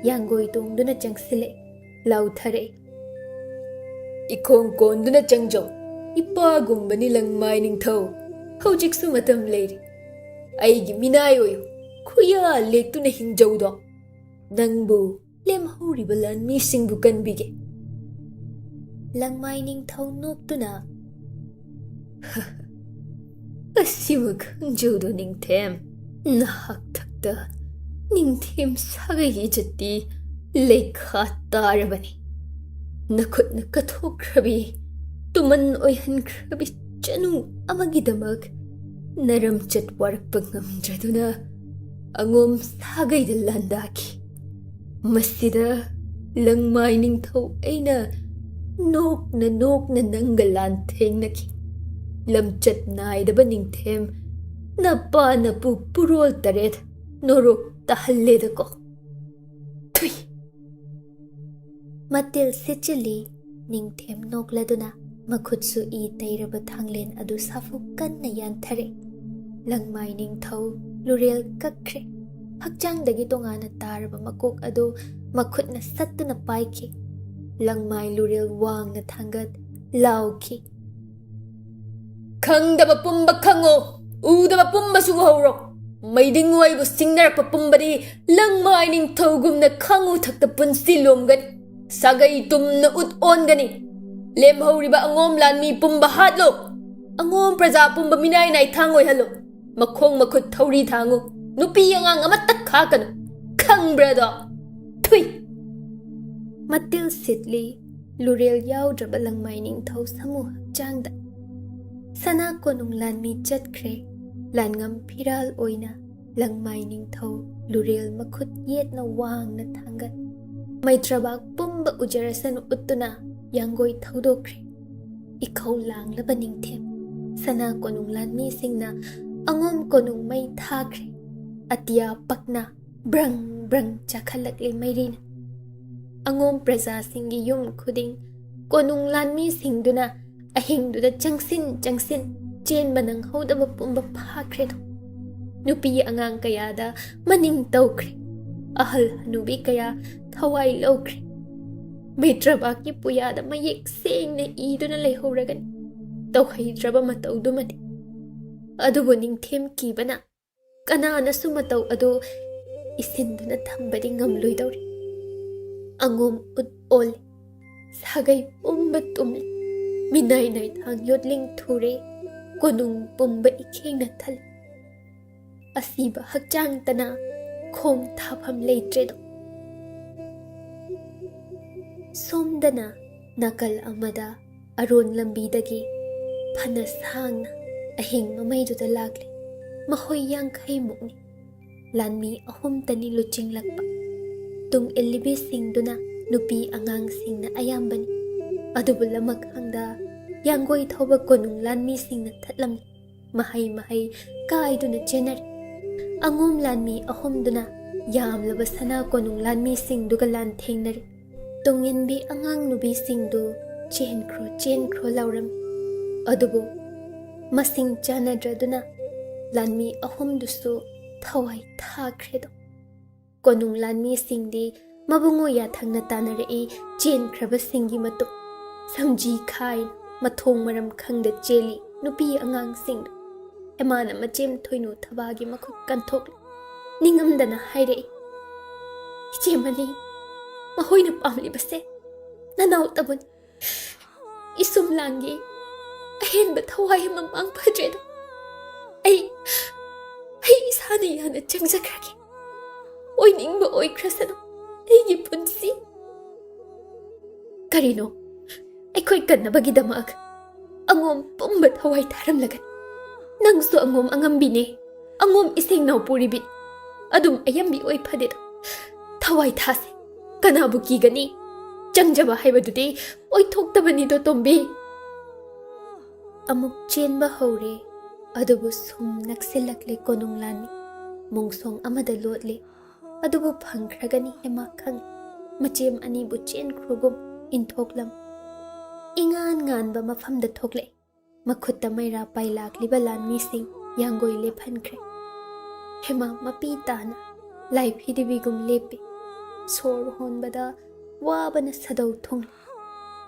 ꯌꯥꯡꯒꯣꯏ ꯇꯣꯡꯗꯨꯅ ꯆꯪꯁꯤꯜꯂꯛꯏ ꯂꯥꯎꯊꯔꯛꯏ ꯏꯈꯣꯡ ꯀꯣꯟꯗꯨꯅ ꯆꯪꯖꯧ ꯏꯄꯥꯒꯨꯝꯕꯅꯤ ꯂꯪꯃꯥꯏ ꯅꯤꯡꯊꯧ ꯍꯧꯖꯤꯛꯁꯨ ꯃꯇꯝ ꯂꯩꯔꯤ ꯑꯩꯒꯤ ꯃꯤꯅꯥꯏ ꯑꯣꯏꯌꯨ ꯈꯨꯌꯥ ꯂꯦꯛꯇꯨꯅ ꯍꯤꯡꯖꯧꯗꯣ ꯅꯪꯕꯨ ꯂꯦꯝꯍꯧꯔꯤꯕ ꯂꯥꯟꯃꯤꯁꯤꯡꯕꯨ ꯀꯟꯕꯤꯒꯦ ꯂꯪꯃꯥꯏ ꯅꯤꯡꯊꯧ ꯅꯣꯛꯇꯨꯅ ꯑꯁꯤꯃ ꯈꯪꯖꯧꯗꯣ ꯅꯤꯡꯊꯦꯝ ꯅꯍꯥꯛ ꯊꯛꯇ ꯅꯤꯡꯊꯦꯝ ꯁꯥꯒꯩꯒꯤ ꯏꯖꯠꯇꯤ ꯂꯩꯈꯥ ꯇꯥꯔꯕꯅꯤ ꯅꯈꯨꯠꯅ ꯀꯠꯊꯣꯛꯈ꯭ꯔꯕꯤ ꯇꯨꯃꯟ ꯑꯣꯏꯍꯟꯈ꯭ꯔꯕꯤ ꯆꯅꯨ ꯑꯃꯒꯤꯗꯃꯛ ꯅꯔꯝꯆꯠ ꯋꯥꯔꯛꯄ ꯉꯝꯗ꯭ꯔꯗꯨꯅ ꯑꯉꯣꯝ ꯁꯥꯒꯩꯗ ꯂꯥꯟꯗꯥꯈꯤ ꯃꯁꯤꯗ ꯂꯪꯃꯥꯏ ꯅꯤꯡꯊꯧ ꯑꯩꯅ ꯅꯣꯛꯅ ꯅꯪꯒ ꯂꯥꯟꯊꯦꯡꯅꯈꯤ ꯂꯝꯆꯠ ꯅꯥꯏꯗꯕ ꯅꯤꯡꯊꯦꯝ ꯅꯄꯥ ꯅꯄꯨ ꯄꯨꯔꯣꯜ ꯇꯔꯦꯠ ꯅꯣꯔꯣꯛ ꯇꯥꯍꯜꯂꯦꯗꯀꯣ ꯊꯨꯏ ꯃꯇꯤꯜ ꯁꯤꯠꯆꯤꯜꯂꯤ ꯅꯤꯡꯊꯦꯝ ꯅꯣꯛꯂꯗꯨꯅ ꯃꯈꯨꯠꯁꯨ ꯏ ꯇꯩꯔꯕ ꯊꯥꯡꯂꯦꯟ ꯑꯗꯨ ꯁꯥꯐꯨ ꯀꯟꯅ ꯌꯥꯟꯊꯔꯦ ꯂꯪꯃꯥꯏ ꯅꯤꯡꯊꯧ ꯂꯨꯔꯦꯜ ꯀꯛꯈ꯭ꯔꯦ ꯍꯛꯆꯥꯡꯗꯒꯤ ꯇꯣꯉꯥꯟꯅ ꯇꯥꯔꯕ ꯃꯀꯣꯛ ꯑꯗꯨ ꯃꯈꯨꯠꯅ ꯁꯠꯇꯨꯅ ꯄꯥꯏꯈꯤ ꯂꯪꯃꯥꯏ ꯂꯨꯔꯦꯜ ꯋꯥꯡꯅ ꯊꯥꯡꯒꯠ ꯂꯥꯎꯈꯤ ꯈꯪꯗꯕ ꯄꯨꯝꯕ ꯈꯪꯉꯣ ꯎꯗꯕ ꯄꯨꯝꯕꯁꯨ ꯎꯍꯧꯔꯣ ꯃꯩꯗꯤꯡꯑꯣꯏꯕꯨ ꯁꯤꯡꯅꯔꯛꯄ ꯄꯨꯝꯕꯗꯤ ꯂꯪꯃꯥꯏ ꯅꯤꯡꯊꯧꯒꯨꯝꯅ ꯈꯪꯎ ꯊꯛꯇ ꯄꯨꯟꯁꯤ ꯂꯣꯝꯒꯅꯤ ꯁꯥꯒꯩ ꯇꯨꯝꯅ ꯎꯠ ꯑꯣꯟꯒꯅꯤ ꯂꯦꯝꯍꯧꯔꯤꯕ ꯑꯉꯣꯝ ꯂꯥꯟꯃꯤ ꯄꯨꯝꯕ ꯍꯥꯠꯂꯣ ꯑꯉꯣꯝ ꯄ꯭ꯔꯖꯥ ꯄꯨꯝꯕ ꯃꯤꯅꯥꯏ ꯅꯥꯏꯊꯥꯡ ꯑꯣꯏꯍꯜꯂꯣ ꯃꯈꯣꯡ ꯃꯈꯨꯠ ꯊꯧꯔꯤ ꯊꯥꯡꯉꯨ ꯅꯨꯄꯤ ꯑꯉꯥꯡ ꯑꯃꯠꯇ ꯈꯥꯛꯀꯅꯨ ꯈꯪꯕ꯭ꯔꯥꯗꯣ ꯊꯨꯏ ꯃꯇꯤꯜ ꯁꯤꯠꯂꯤ ꯂꯨꯔꯦꯜ ꯌꯥꯎꯗ꯭ꯔꯕ ꯂꯪꯃꯥꯏ ꯅꯤꯡꯊꯧ ꯁꯃꯨ ꯍꯛꯆꯥꯡꯗ ꯁꯅꯥ ꯀꯣꯅꯨꯡ ꯂꯥꯟꯃꯤ ꯆꯠꯈ꯭ꯔꯦ ꯂꯥꯟꯉꯝ ꯐꯤꯔꯥꯜ ꯑꯣꯏꯅ ꯂꯪꯃꯥꯏ ꯅꯤꯡꯊꯧ ꯂꯨꯔꯦꯜ ꯃꯈꯨꯠ ꯌꯦꯠꯅ ꯋꯥꯡꯅ ꯊꯥꯡꯒꯠ ꯃꯩꯇ꯭ꯔꯕꯥꯛ ꯄꯨꯝꯕ ꯎꯖꯔꯁꯅꯨ ꯎꯠꯇꯨꯅ ꯌꯥꯡꯒꯣꯏ ꯊꯧꯗꯣꯛꯈ꯭ꯔꯦ ꯏꯈꯧ ꯂꯥꯡꯂꯕ ꯅꯤꯡꯊꯦꯝ ꯁꯅꯥ ꯀꯣꯅꯨꯡ ꯂꯥꯟꯃꯤꯁꯤꯡꯅ ꯑꯉꯣꯝ ꯀꯣꯅꯨꯡ ꯃꯩ ꯊꯥꯈ꯭ꯔꯦ ꯑꯇꯤꯌꯥ ꯄꯛꯅ ꯕ꯭ꯔꯪ ꯕ꯭ꯔꯪ ꯆꯥꯈꯠꯂꯛꯂꯤ ꯃꯩꯔꯤꯅ ꯑꯉꯣꯝ ꯄ꯭ꯔꯖꯥꯁꯤꯡꯒꯤ ꯌꯨꯝ ꯈꯨꯗꯤꯡ ꯀꯣꯅꯨꯡ ꯂꯥꯟꯃꯤꯁꯤꯡꯗꯨꯅ ꯑꯍꯤꯡꯗꯨꯗ ꯆꯪꯁꯤꯟ ꯆꯦꯟꯕ ꯅꯪꯍꯧꯗꯕ ꯄꯨꯝꯕ ꯐꯥꯈ꯭ꯔꯦꯗꯣ ꯅꯨꯄꯤ ꯑꯉꯥꯡ ꯀꯌꯥꯗ ꯃꯅꯤꯡ ꯇꯧꯈ꯭ꯔꯦ ꯑꯍꯜ ꯍꯅꯨꯕꯤ ꯀꯌꯥ ꯊꯋꯥꯏ ꯂꯧꯈ꯭ꯔꯦ ꯃꯩꯇ꯭ꯔꯕꯥꯛꯀꯤ ꯄꯨꯌꯥꯗ ꯃꯌꯦꯛ ꯁꯦꯡꯅ ꯏꯗꯨꯅ ꯂꯩꯍꯧꯔꯒꯅꯤ ꯇꯧꯍꯩꯗ꯭ꯔꯕ ꯃꯇꯧꯗꯨꯃꯗꯤ ꯑꯗꯨꯕꯨ ꯅꯤꯡꯊꯦꯝ ꯀꯤꯕꯅ ꯀꯅꯥꯅꯁꯨ ꯃꯇꯧ ꯑꯗꯨ ꯏꯁꯤꯟꯗꯨꯅ ꯊꯝꯕꯗꯤ ꯉꯝꯂꯣꯏꯗꯧꯔꯤ ꯑꯉꯣꯝ ꯎꯠ ꯑꯣꯜꯂꯤ ꯁꯥꯒꯩ ꯄꯨꯝꯕ ꯇꯨꯝꯂꯤ ꯃꯤꯅꯥꯏ ꯅꯥꯏꯊꯥꯡ ꯌꯣꯠꯂꯤꯡ ꯊꯨꯔꯦ ꯀꯣꯅꯨꯡ ꯄꯨꯝꯕ ꯏꯈꯦꯡꯅ ꯊꯜꯂꯤ ꯑꯁꯤꯕ ꯍꯛꯆꯥꯡꯇꯅ ꯈꯣꯡ ꯊꯥꯐꯝ ꯂꯩꯇ꯭ꯔꯦꯗꯣ ꯁꯣꯝꯗꯅ ꯅꯥꯀꯜ ꯑꯃꯗ ꯑꯔꯣꯟ ꯂꯝꯕꯤꯗꯒꯤ ꯐꯅ ꯁꯥꯡꯅ ꯑꯍꯤꯡ ꯃꯃꯩꯗꯨꯗ ꯂꯥꯛꯂꯤ ꯃꯈꯣꯏ 50ꯃꯨꯛꯅꯤ ꯂꯥꯟꯃꯤ 3ꯇꯅꯤ ꯂꯨꯆꯤꯡꯂꯛꯄ ꯇꯨꯡ ꯏꯜꯂꯤꯕꯤꯁꯤꯡꯗꯨꯅ ꯅꯨꯄꯤ ꯑꯉꯥꯡꯁꯤꯡꯅ ꯑꯌꯥꯝꯕꯅꯤ ꯑꯗꯨꯕꯨ ꯂꯃꯈꯥꯡꯗ ꯌꯥꯡꯒꯣꯏ ꯊꯧꯕ ꯀꯣꯅꯨꯡ ꯂꯥꯟꯃꯤꯁꯤꯡꯅ ꯊꯠꯂꯝꯂꯤ ꯃꯍꯩ ꯀꯥꯏꯗꯨꯅ ꯆꯦꯟꯅꯔꯤ ꯑꯉꯣꯝ ꯂꯥꯟꯃꯤ 3ꯗꯨꯅ ꯌꯥꯝꯂꯕ ꯁꯅꯥ ꯀꯣꯅꯨꯡ ꯂꯥꯟꯃꯤꯁꯤꯡꯗꯨꯒ ꯂꯥꯟꯊꯦꯡꯅꯔꯤ ꯇꯨꯡꯏꯟꯕꯤ ꯑꯉꯥꯡ ꯅꯨꯕꯤꯁꯤꯡꯗꯨ ꯆꯦꯟꯈ꯭ꯔꯣ ꯂꯥꯎꯔꯝꯃꯤ ꯑꯗꯨꯕꯨ ꯃꯁꯤꯡ ꯆꯥꯟꯅꯗ꯭ꯔꯗꯨꯅ ꯂꯥꯟꯃꯤ 3ꯗꯨꯁꯨ ꯊꯋꯥꯏ ꯊꯥꯈ꯭ꯔꯦꯗꯣ ꯀꯣꯅꯨꯡ ꯂꯥꯟꯃꯤꯁꯤꯡꯗꯤ ꯃꯕꯨꯡꯉꯣ ꯌꯥꯊꯪꯅ ꯇꯥꯟꯅꯔꯛꯏ ꯆꯦꯟꯈ꯭ꯔꯕꯁꯤꯡꯒꯤ ꯃꯇꯨꯡ ꯁꯝꯖꯤ ꯈꯥꯏꯅ ꯃꯊꯣꯡ ꯃꯔꯝ ꯈꯪꯗ ꯆꯦꯜꯂꯤ ꯅꯨꯄꯤ ꯑꯉꯥꯡꯁꯤꯡꯗꯨ ꯍꯦꯃꯥꯅ ꯃꯆꯦꯝ ꯊꯣꯏꯅꯨ ꯊꯕꯥꯒꯤ ꯃꯈꯨꯠ ꯀꯟꯊꯣꯛꯂꯤ ꯅꯤꯡꯉꯝꯗꯅ ꯍꯥꯏꯔꯛꯏ ꯏꯆꯦꯃꯅꯤ ꯃꯈꯣꯏꯅ ꯄꯥꯝꯂꯤꯕꯁꯦ ꯅꯅꯥꯎ ꯇꯕꯨꯅꯤ 이숨 랑기 ꯑꯍꯦꯟꯕ ꯊꯋꯥꯏ ꯑꯃ ꯃꯥꯡꯐꯗ꯭ꯔꯦꯗꯣ ꯑꯩ ꯏꯁꯥꯅ ꯌꯥꯅ ꯆꯪꯖꯈ꯭ꯔꯒꯦ ꯑꯣꯏꯅꯤꯡꯕ ꯑꯣꯏꯈ꯭ꯔꯁꯅꯨ ꯑꯩꯒꯤ ꯄꯨꯟꯁꯤ ꯀꯔꯤꯅꯣ ꯑꯩꯈꯣꯏ ꯀꯟꯅꯕꯒꯤꯗꯃꯛ ꯑꯉꯣꯝ ꯄꯨꯝꯕ ꯊꯋꯥꯏ ꯊꯥꯔꯝꯂꯒꯅꯤ ꯅꯪꯁꯨ ꯑꯉꯣꯝ ꯑꯉꯝꯕꯤꯅꯦ ꯑꯉꯣꯝ ꯏꯁꯦꯡꯅꯥꯎ ꯄꯨꯔꯤꯕꯤ ꯑꯗꯨꯝ ꯑꯌꯥꯝꯕꯤ ꯑꯣꯏ ꯐꯗꯦꯗꯣ ꯊꯋꯥꯏ ꯊꯥꯁꯦ ꯀꯅꯥꯕꯨ ꯀꯤꯒꯅꯤ ꯆꯪꯖꯕ ꯍꯥꯏꯕꯗꯨꯗꯤ ꯑꯣꯏꯊꯣꯛꯇꯕꯅꯤꯗꯣ ꯇꯣꯝꯕꯤ ꯑꯃꯨꯛ ꯆꯦꯟꯕ ꯍꯧꯔꯦ ꯑꯗꯨꯕꯨ ꯁꯨꯝ ꯅꯛꯁꯤꯜꯂꯛꯂꯦ ꯀꯣꯅꯨꯡ ꯂꯥꯟꯃꯤ ꯃꯣꯡꯁꯣꯡ ꯑꯃꯗ ꯂꯣꯠꯂꯦ ꯑꯗꯨꯕꯨ ꯐꯪꯈ꯭ꯔꯒꯅꯤ ꯍꯦꯃꯥ ꯈꯪꯉꯤ ꯃꯆꯦꯝ ꯑꯅꯤꯕꯨ ꯆꯦꯟꯈ꯭ꯔꯨꯒꯨꯝ ꯏꯟꯊꯣꯛꯂꯝ ꯏꯉꯥꯟ ꯉꯥꯟꯕ ꯃꯐꯝꯗ ꯊꯣꯛꯂꯛꯏ ꯃꯈꯨꯠꯇ ꯃꯩꯔꯥ ꯄꯥꯏꯂꯥꯛꯂꯤꯕ ꯂꯥꯟꯃꯤꯁꯤꯡ ꯌꯥꯡꯒꯣꯏ ꯂꯦꯞꯍꯟꯈ꯭ꯔꯦ ꯍꯦꯃꯥ ꯃꯄꯤ ꯇꯥꯅ ꯂꯥꯏ ꯐꯤꯗꯤꯕꯤꯒꯨꯝ ꯂꯦꯞꯄꯤ ꯁꯣꯔ ꯍꯣꯟꯕꯗ ꯋꯥꯕꯅ ꯁꯗꯧ ꯊꯨꯡꯂꯤ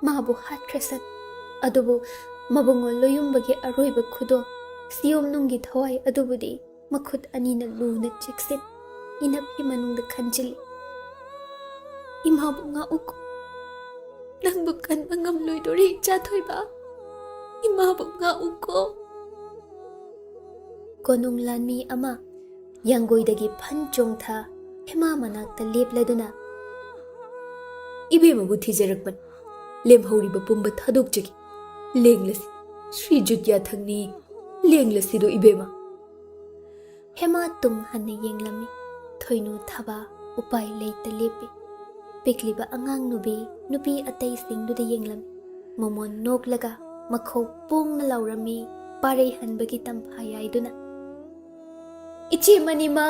ꯃꯥꯕꯨ ꯍꯥꯠꯈ꯭ꯔꯁꯟ ꯑꯗꯨꯕꯨ ꯃꯕꯨꯡꯉꯣ ꯂꯣꯌꯨꯝꯕꯒꯤ ꯑꯔꯣꯏꯕ ꯈꯨꯗꯣꯜ ꯁꯤꯌꯣꯝꯅꯨꯡꯒꯤ ꯊꯋꯥꯏ ꯑꯗꯨꯕꯨꯗꯤ ꯃꯈꯨꯠ ꯑꯅꯤꯅ ꯂꯨꯅ ꯆꯦꯛꯁꯤꯟ ꯏꯅꯞꯀꯤ ꯃꯅꯨꯡꯗ ꯈꯟꯖꯤꯜꯂꯤ ꯏꯃꯥꯕꯨ ꯉꯥꯛꯎꯀꯣ ꯅꯪꯕꯨ ꯀꯟꯕ ꯉꯝꯂꯣꯏꯗꯣꯔꯤ ꯏꯆꯥꯊꯣꯏꯕ 이마부 ngauko konung lanmi ama yangoidagi phanchongtha hema manakta lepladuna ibemabu thijarakpan lemhoriba pumba thadokjagi lenglasi Sri Jutya thangni lenglasi do ibema hema tum hanne yenglami thoinu thaba upai leita lepi pikliba angang nubi atai singduda yenglami momon noklaga Makhol pung na laurami parei hanbagi Tamfayai duna ichi manima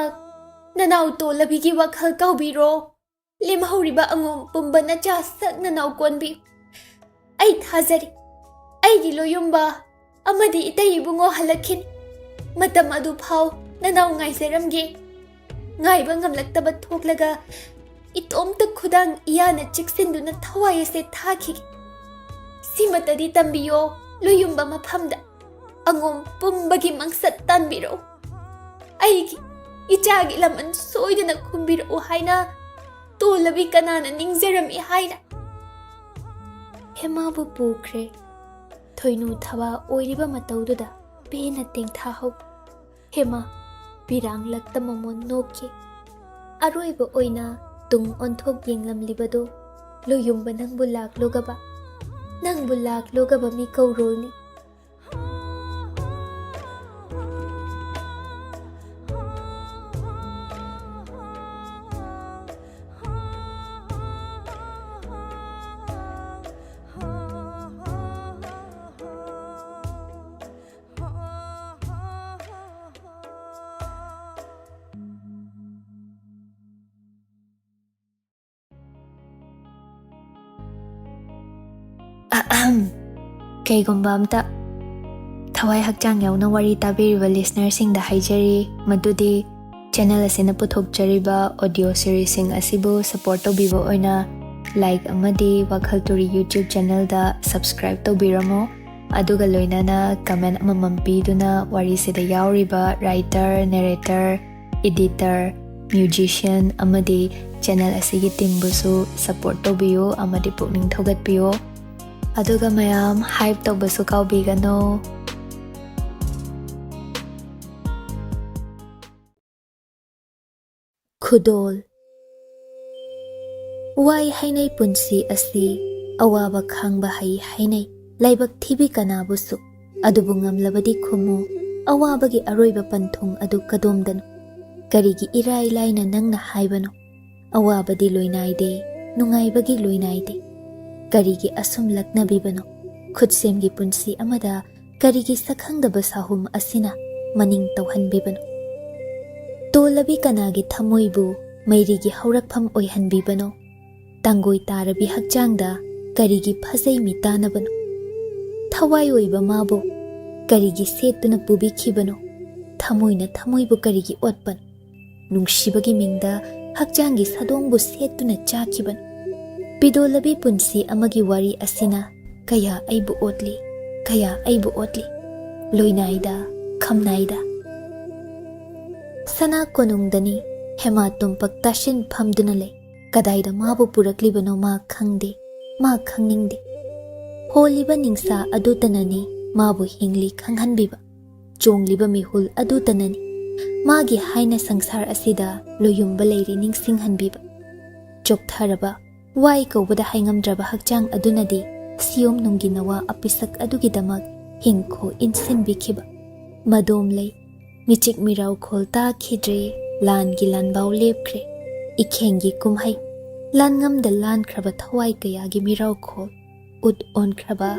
nanaw to labigi WakhaL kaubiro lemhoriba angom pumba na cha sak nanaw konbi ai thajari ai gi loyumba amadi itai bungo halakhin matam adu phau nanaw ngai seramge ngai bangam laktaba thoklaga itomta khudang iyana chiksinduna thawai se thakhi Simatadi tambiyo loyumba maphamda angom pumbagi mangsat tanbiro aigi ichagi laman soidana khumbiro haina tolabi kanana ningjarami haina hema bu pukre thoinu thawa oiriba mataududa pena tengtha hau hema pirang lakta momon noki aroiba oina tung onthok yenglam libado loyumba nangbu lak logaba nang bulak loga bami kauroni Kaygumba amta thawai hakchang yauna wari tabiriba listener singda haijari madudi channel asina puthokjariba audio series sing asibu support tobibo oina like amadi WakhaL Turi YouTube channel da subscribe tobiramo aduga loinana comment amamam piduna wari sida yauriba writer narrator editor musician amadi channel asigi team busu support tobiyo amadi pukning thogatpiyo aduga mayam hype tawbasu kaubigano Khudol Wai hainai punsi asi awaba khangba hai hainai laibak thibi kanabusu adubu ngamlabadi khumu awabagi aroiba panthung adu kadomdanu karigi irai laina nangna haibano awabadi loinaide nungaibagi loinaide karigi asum laknabibano khutsemgi punsi amada karigi sakhangdaba sahum asina maning tawhanbibano tolabi kanagi thamoibu mairigi haurakpham oihanbibano tangoi tarabi hakjangda karigi phajai mitanabano thawai oiba mabu karigi setuna pubikhibano thamoina thamoibu karigi otpan nungsibagi mingda hakjangi sadongbu setuna chakhibano pidolabi punsi amagi wari asina kaya aibu otli loinaida khamnaida sana konungdani hema tumpak tashin phamduna le kadaida mabu puraklibano ma khangde ma khangningde holiba ningsa adutanani mabu hingli khanghanbiba chongliba mihul adutanani magi haina sangsar asida loyumba leiri ningsinghanbiba choktharaba wai kobada haingamdraba hakjang adunadi siom nungi nawa apisak adugi damak hingkho insinbikhiba madom lei michik mirau kholta khidre lan gilan baw lepkhre ikhengi kumhai lan ngamda lan khraba thawai kaya gi mirau khol ut on khraba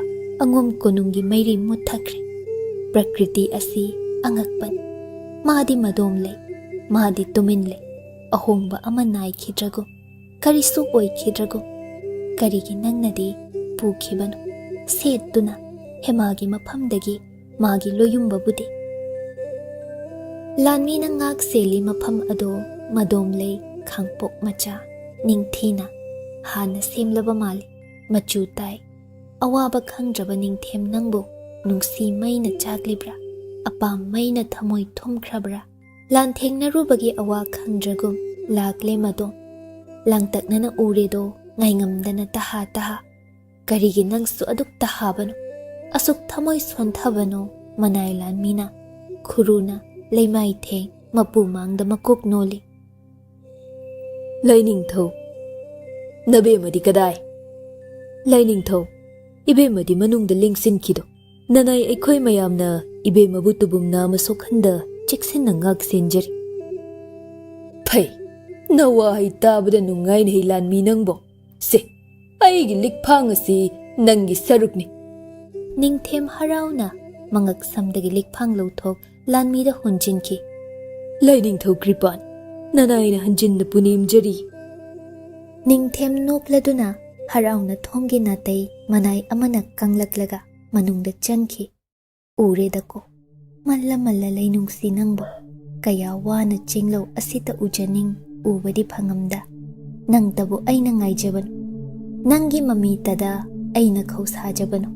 angom konungi mairi muthakre prakriti asi angakpan madi madom lei madi tumin lei ahomba amanai khidrago karisu oi khidrago karigi nangnadi pukhibano setuna hemagi maphamdagi magi loyumba budi lanmi na ngak seli mafam ado madom lei khangpok macha ningthina hana semlaba mali machu tai awaba khangdraba ningthem nangbo nungsi maina chaklibra apam maina thamoi thomkhrabra lan thengna rubagi awa khangdragum lakle madom langtakna na uredo ngaingamdana taha karigi nangsu aduk tahabano asuk thamoi sonthabano manai lanmina khuruna leimai theng mapu mangda makok noli Lenin thau nabe madi kadai Lenin thau ibe madi manungda lingsin khido nanai aikhoi mayamna ibe mabu tubumna masokhanda cheksinna ngak senjari phai nawa hai tabada nungai nei lanmi nangbo se aigi likphang asi nangi sarukni ningthem harauna mangak samdagi likphang lothok lanmida hunjinki Lenin thau kripan nanaina hanjinna punim jari ningthem nopladuna harauna thomgi natai manai amana kanglaklaga manungda changki uredako malla leinungsi nangbo kaya wana chinglo asita ujaning ubadi phangamda nangtabu aina ngaijaban nangi mami tada aina khosajabano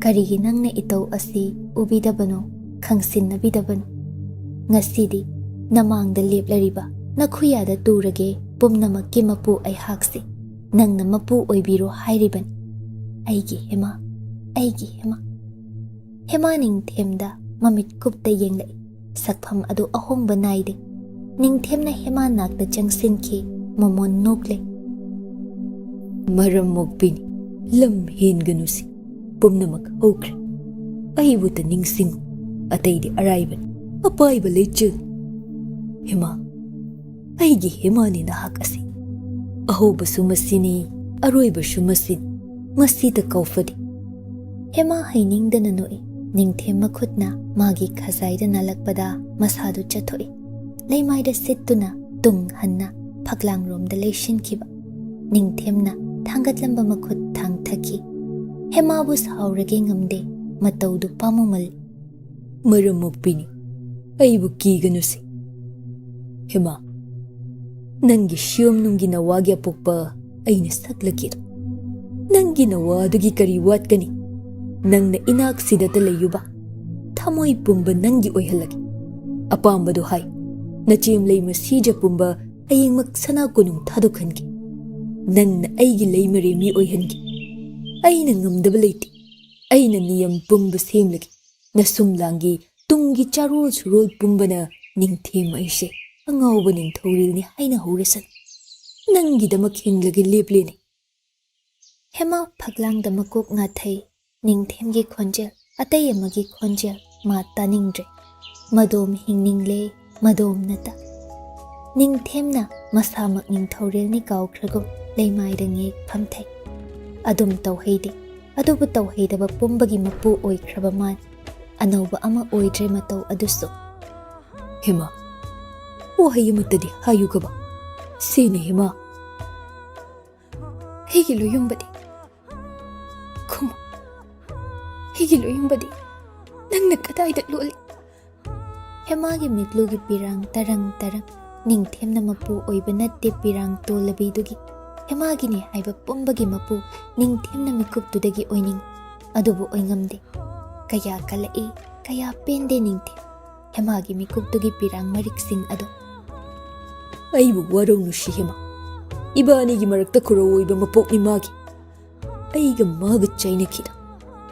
karigi nangna itau asi ubidabano khangsinnabidabano ngasidi namangda leplariba nakhuyada turage pumnamakki mapu aihaksi nangna mapu oibiro hairiban aigi hema ningthemda mamit kupta yenglai sakpham adu ahomba naide ningthemna hema nakta changsinki momon nokle maram mokpini lam henganusi pumnamak hokre aibuta ningsing ataidi araiban apaiba lechil hema aigi hema ni nahak asi ahoba sumasini aroiba sumasin masita kaufadi hema hainingdana noi ningthem makhutna magi khazaida nalakpada masadu chathoi leimaida sittuna tung hanna phaklang romda leishin khiba ningthemna thangatlamba makhut thang thaki hema bu saurage ngamde mataudu pamumal maramopini aibu kiganusi hema nangi shiom nungi nawagi apokpa aina saklakir nangi nawadugi kari watkani nangna inak sidata layuba thamoi pumba nangi oihalagi apambadu hai nachim leima sija pumba ayengmak sana kunung thadukhangi nangna aigi leimare mi oihangi aina ngamdaba leiti aina niyam pumba semlagi nasumlangi tungi charol surol pumbana ningthem aise angawba ningthaurilni haina horesan nangidamak hinglagi lepleni hema phaklang damakok ngathai Ningthemgi khonjel atay amagi khonjel ma taningdre madom hingningle madom nata Ningthemna masamak ningthorel ni kaukhragum leimaida ngek phamthai adum tawheidi adubu tawheidaba pumbagi mapu oikraba man anauba ama oidre matau adusu Hema wahayamutadi hayugaba sine hema Higilo yumbadi Kumu Higilo yumbadi Nangna kadaida loli Hemagi mitlugi pirang tarang Ningthemna mapu oiba natte pirang tolabidugi Hemagi ni haiba pumbagi mapu Ningthemna mikuptudagi oining adubu oingamde kaya kalai kaya pende ningthem Hemagi mikuptugi pirang mariksing adu Aibu warong nushi hema Ibanigi marakta kuroiba mapok ni magi Aiga maga chayna kida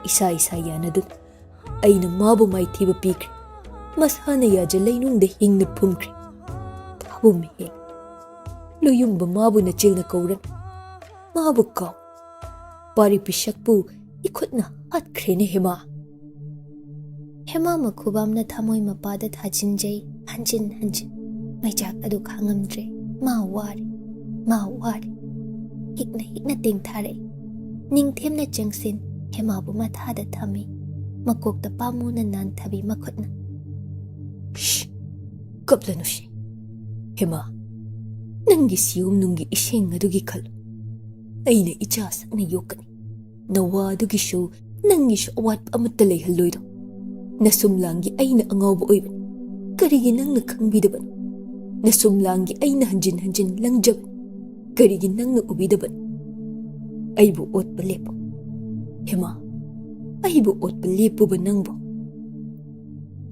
Isa yanadun Aina mabu maithiba pikri Masana yaja lainungda hingna pumkri Tabu mihe Luyumba mabu na chilna kauran Mabu kaw Pari pishakpu ikutna hat krene hema Hema makhubamna thamoi mapada thajinjai hanjin maijak adu khangamdre ma wari hikna tingthare Ningthemna changsin Hema bu mathada thami makokta pamuna nan thabi makhutna Shh Kapla nushi Hema Nangi siyum nungi isheng adugi khal Aina icha sakna yokani Nawa adugi show Nangi sho awat amata layhalloido Nasumlangi aina angawba oiban Karigi nangna khangbidaban Nasumlangi aina hanjin langjaban Karigi nangna ubidaban Aibu otpa lepo Hema Aibu otpa lepo ba nangbo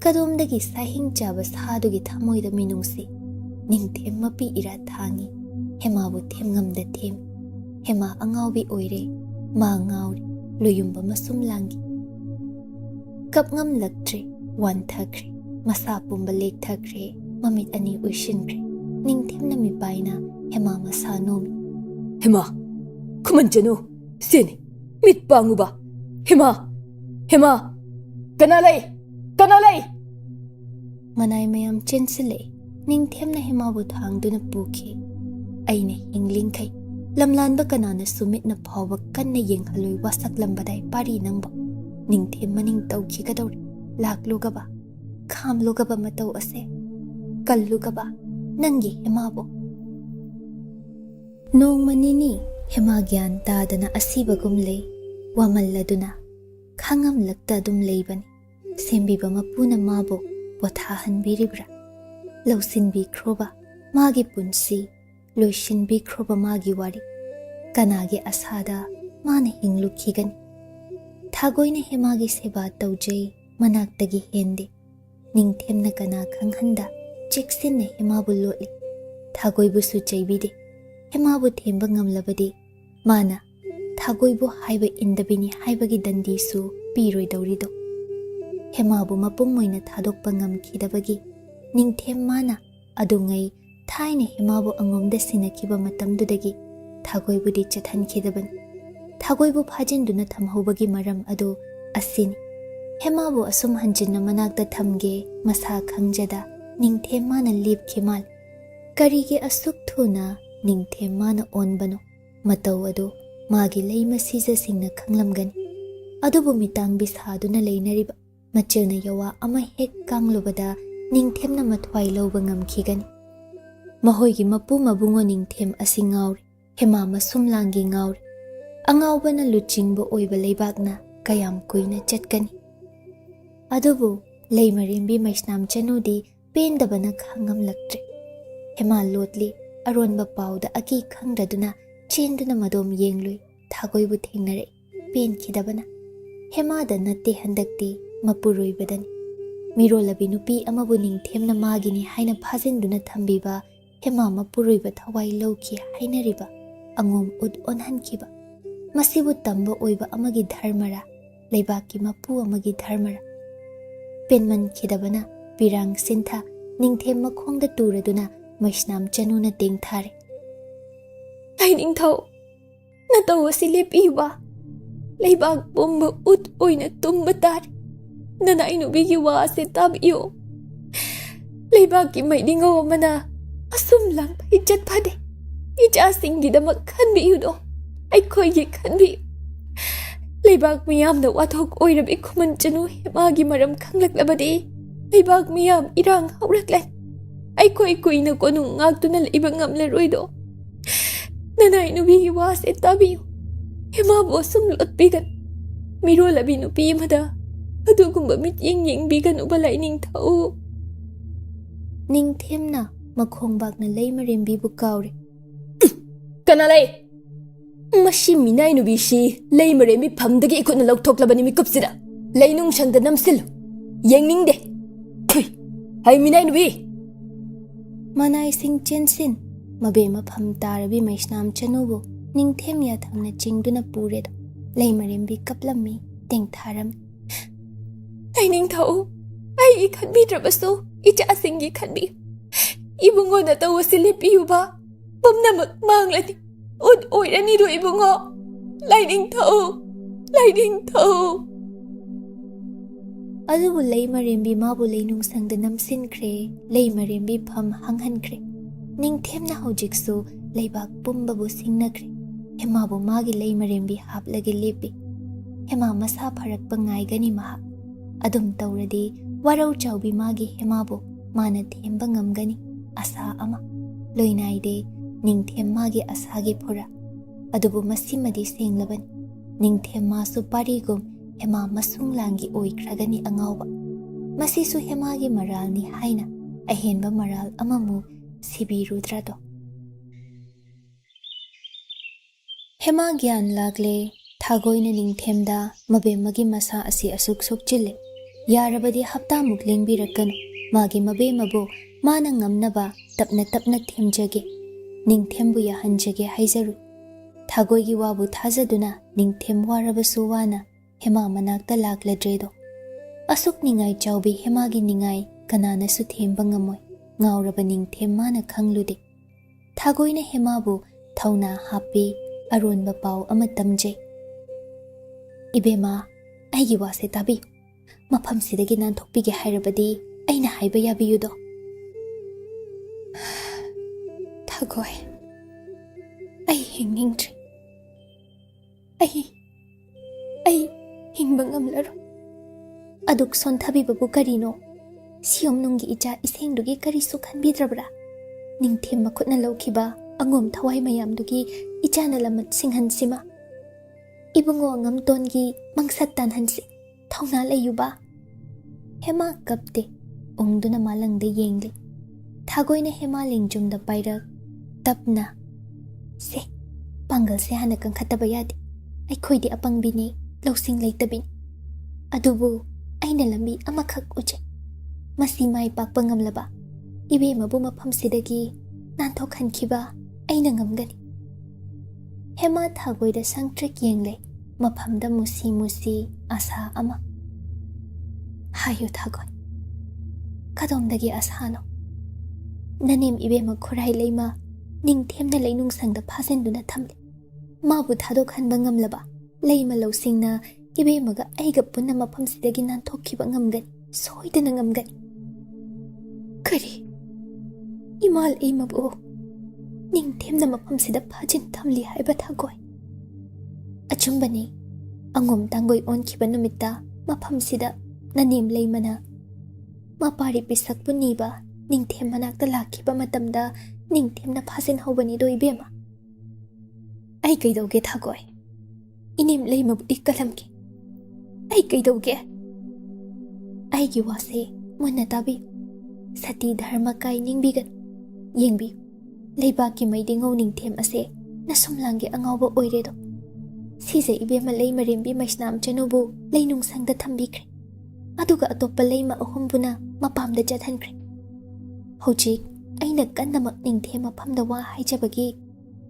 Kadumdagi sahing chaba sadugi thamoida minungsi Ningthem mapi ira thangi Hema bu themngamda them Hema angawbi oire ma ngawri luyumba masumlangi Kapngam laktre wan thakre masa pumba lek thakre mamit ani uishinkre Ningthemna mipaina Hema masa nomi Hema Khuman Chanu Sine mit panguba Hema Kanalai Manay mayam chinsile Ningthemna Hema bu thangduna puki Aina hinglingkai lamlanba kanana sumit na phawa kanna yenghaloi wasak lambadai pari nangba Ningthem maning tawki kadori laklugaba khamlugaba matau ase kallugaba nangi Hema bo Nong manini Hema gyan tadana asibagum lei wamalladuna khangam lakta dum leibani sembiba mapuna mabo wathahan biribra lausin bi khroba magi punsi loishin bi khroba magi wari kanagi asada mana hinglukhigani thagoina Hemagi seba taujai manaktagi hende Ningthemna kana khanghanda cheksinna Hemabu lotli thagoibu su chaibide Hemabu themba ngamlabadi mana thagoibu haiba indabini haibagi dandi su piroi daurido Hemabu mapum moina thadokpa ngamkhidabagi Ningthem mana adungai thaina Hemabu angomda sinakiba matamdudagi thagoibudi chathankidaban thagoibu phajinduna thamhobagi maram adu asini Hemabu asum hanjinna manakta thamge masa khangjada Ningthem mana lipkhimal karige asuk thuna Ningthem mana onbano matau adu magi leima sija singna khanglamgani adubu mitang bisaduna leinariba machilna yawa ama hek kanglubada Ningthemna mathwai loba ngamkhigani mahoigi mapu mabungo Ningthem asingauri Hema masumlangi ngauri angawbana luchingbo oiba leibakna kayam kuina chatkani adubu leimarimbi maisnam chanudi pendabana khangam laktre Hema lotli aronba pauda aki khangraduna chenduna madom yenglui thagoibu thingnare pen khidabana Hema da natte handakti mapuroibadani mirolabi nupi amabu Ningthemna magini haina phajinduna thambiba Hema mapuroiba thawai lawki hainariba angom ud onhankiba masibu tamba oiba amagi dharmara leibaki mapu amagi dharmara penman khidabana pirang sintha Ningthem makhongda turaduna maisnam chanuna tingthare Ai ningthau na taw si lepiwa leibak pumba ut oina tumba tar. Nanay nubigi wase tabiyo. Leibak ki may dingaw mana asum lang pahijat pade. Icha singgidamak kanbiyo do. Ay koy kanbiyo. Leibak miyam na wathok oirab Khuman Chanu hemagi maram khanglak-labadi. Leibak miyam irang hauraklan. Ay koy na konung ngagto na laibang ngamlaroy do. Nanay nubigi wase tabiyo. Hemabo sumlot bigan. Miro labi nupi mada. Adugumba mit ying bigan ubalay Ningthau. Ningthemna makhongbak na lay marimbi bu kaure. Kanalay! Mashi minay nubi shi lay maremi pamdagi ikot na lagtoklabani mikupsida. Lay nung siyang namsil. Yang ningde. Hay minay nubi! Manay sing chensin. Mabe mapam tarabi maisnam Chanubo. Ningthem yathamna chingduna puredo. Lay marimbi kaplami tingtharam. Ay Ningthau. Ay ikanbi trabaso. Icha asinggi kanbi. Ibungo na tawa silipiyo ba? Pamnamak manglati. Ud oirani do ibungo. Lay Ningthau. Lay Ningthau. Adubu lay marimbi mabu lay nung sangda namsinkre. Lay marimbi pam hanghankre. Ningthemna hojiksu laybak pumbabu singnakre. Hemabu magi lay marimbi haplagi lipi. Hema masa pharakpa ngaigani mahak. Adum tauradi warau chaubi magi hemabu mana themba ngamgani asa ama. Loinaide Ningthem magi asagi phura. Adubu masimadi senglabani. Ningthem masu parigum hema masunglangi oikragani angawba. Masisu hemagi maralni haina. Ahenba maral amamu sibirudrado. Hema gyan lagle thagoina Ningthemda mabemagi masa asi asuk sokchile. Yarabadi hapta mukling birakano. Magi mabemabu mana ngamnaba tapna themjage. Ningthembu yahanjage haizaru. Thagoigi wabu thazaduna Ningthem warabasu wana hema manakta lakladredo. Asuk ningai chaubi hemagi ningai kanana su themba ngamoy. Ngauraba Ningthem mana khanglude. Thagoina hemabu thauna happy aronba pau ama tamje. Ibema aigi wase tabi. Mafam sidagi nan thokpige hairabadi aina haiba yabiyudo. Thagoy. Ay hingingtri. Ay hingba ngamlaro. Aduk son thabi babu karino. Siyom nungi icha isengdugi kari sukhan bidrabra. Ningthem makutna lawkiba angom thawai mayamdugi icha na lamat singhan sima. Ibungo angam tongi mangsat tanhansi. Thauna layuba. Hema kapte. Ongduna malangda yengli. Thagoina hema lingjumda pairak. Tapna. Se. Pangal se hana kang katabayadi. Ay koidi apang bini. Lausing laytabin. Adubu. Ay nalambi amakak uje. Masi may pakpangamlaba. Ibe mabu mapamsidagi. Nanthokhan kiba. Ay nangamgani. Hema thagoida sangtrik yengle. Mapamda musi asa ama. Hayo thagoy. Kadomdagi asano. Nanim ibe magkhuray layma. Ningthemna laynung sangda phasenduna thamle. Mabu thadokhan bangamlaba. Layma lausing na ibe maga aiga punna mapamsidagi nanthokkiba ngamgani. Soidana ngamgani. Kari. Imal imabu. Ningthemna mapamsida phajin thamli haiba thagoy. Achumbani. Angom tanggoy onkiba numitta mapamsida nanim laymana. Mapari pisak puniba. Ningthem manakta lakiba matamda Ningthemna phajin hawbani do ibema. Ay kaidawge thagoy. Inim laymabudi kalamki. Ay kaidawge. Aigi wase munna tabi. Sati dharma kai ningbigan. Yengbi. Laybaki maidingaw Ningthem ase nasumlangi angawba oiredo. Sise ibema lay marimbi maisnam Chanubu laynung sangda thambikre. Aduga atopa layma ahumbuna mapamda jathankre. Hojik aina kannamak Ningthem mapamda wa haijabagi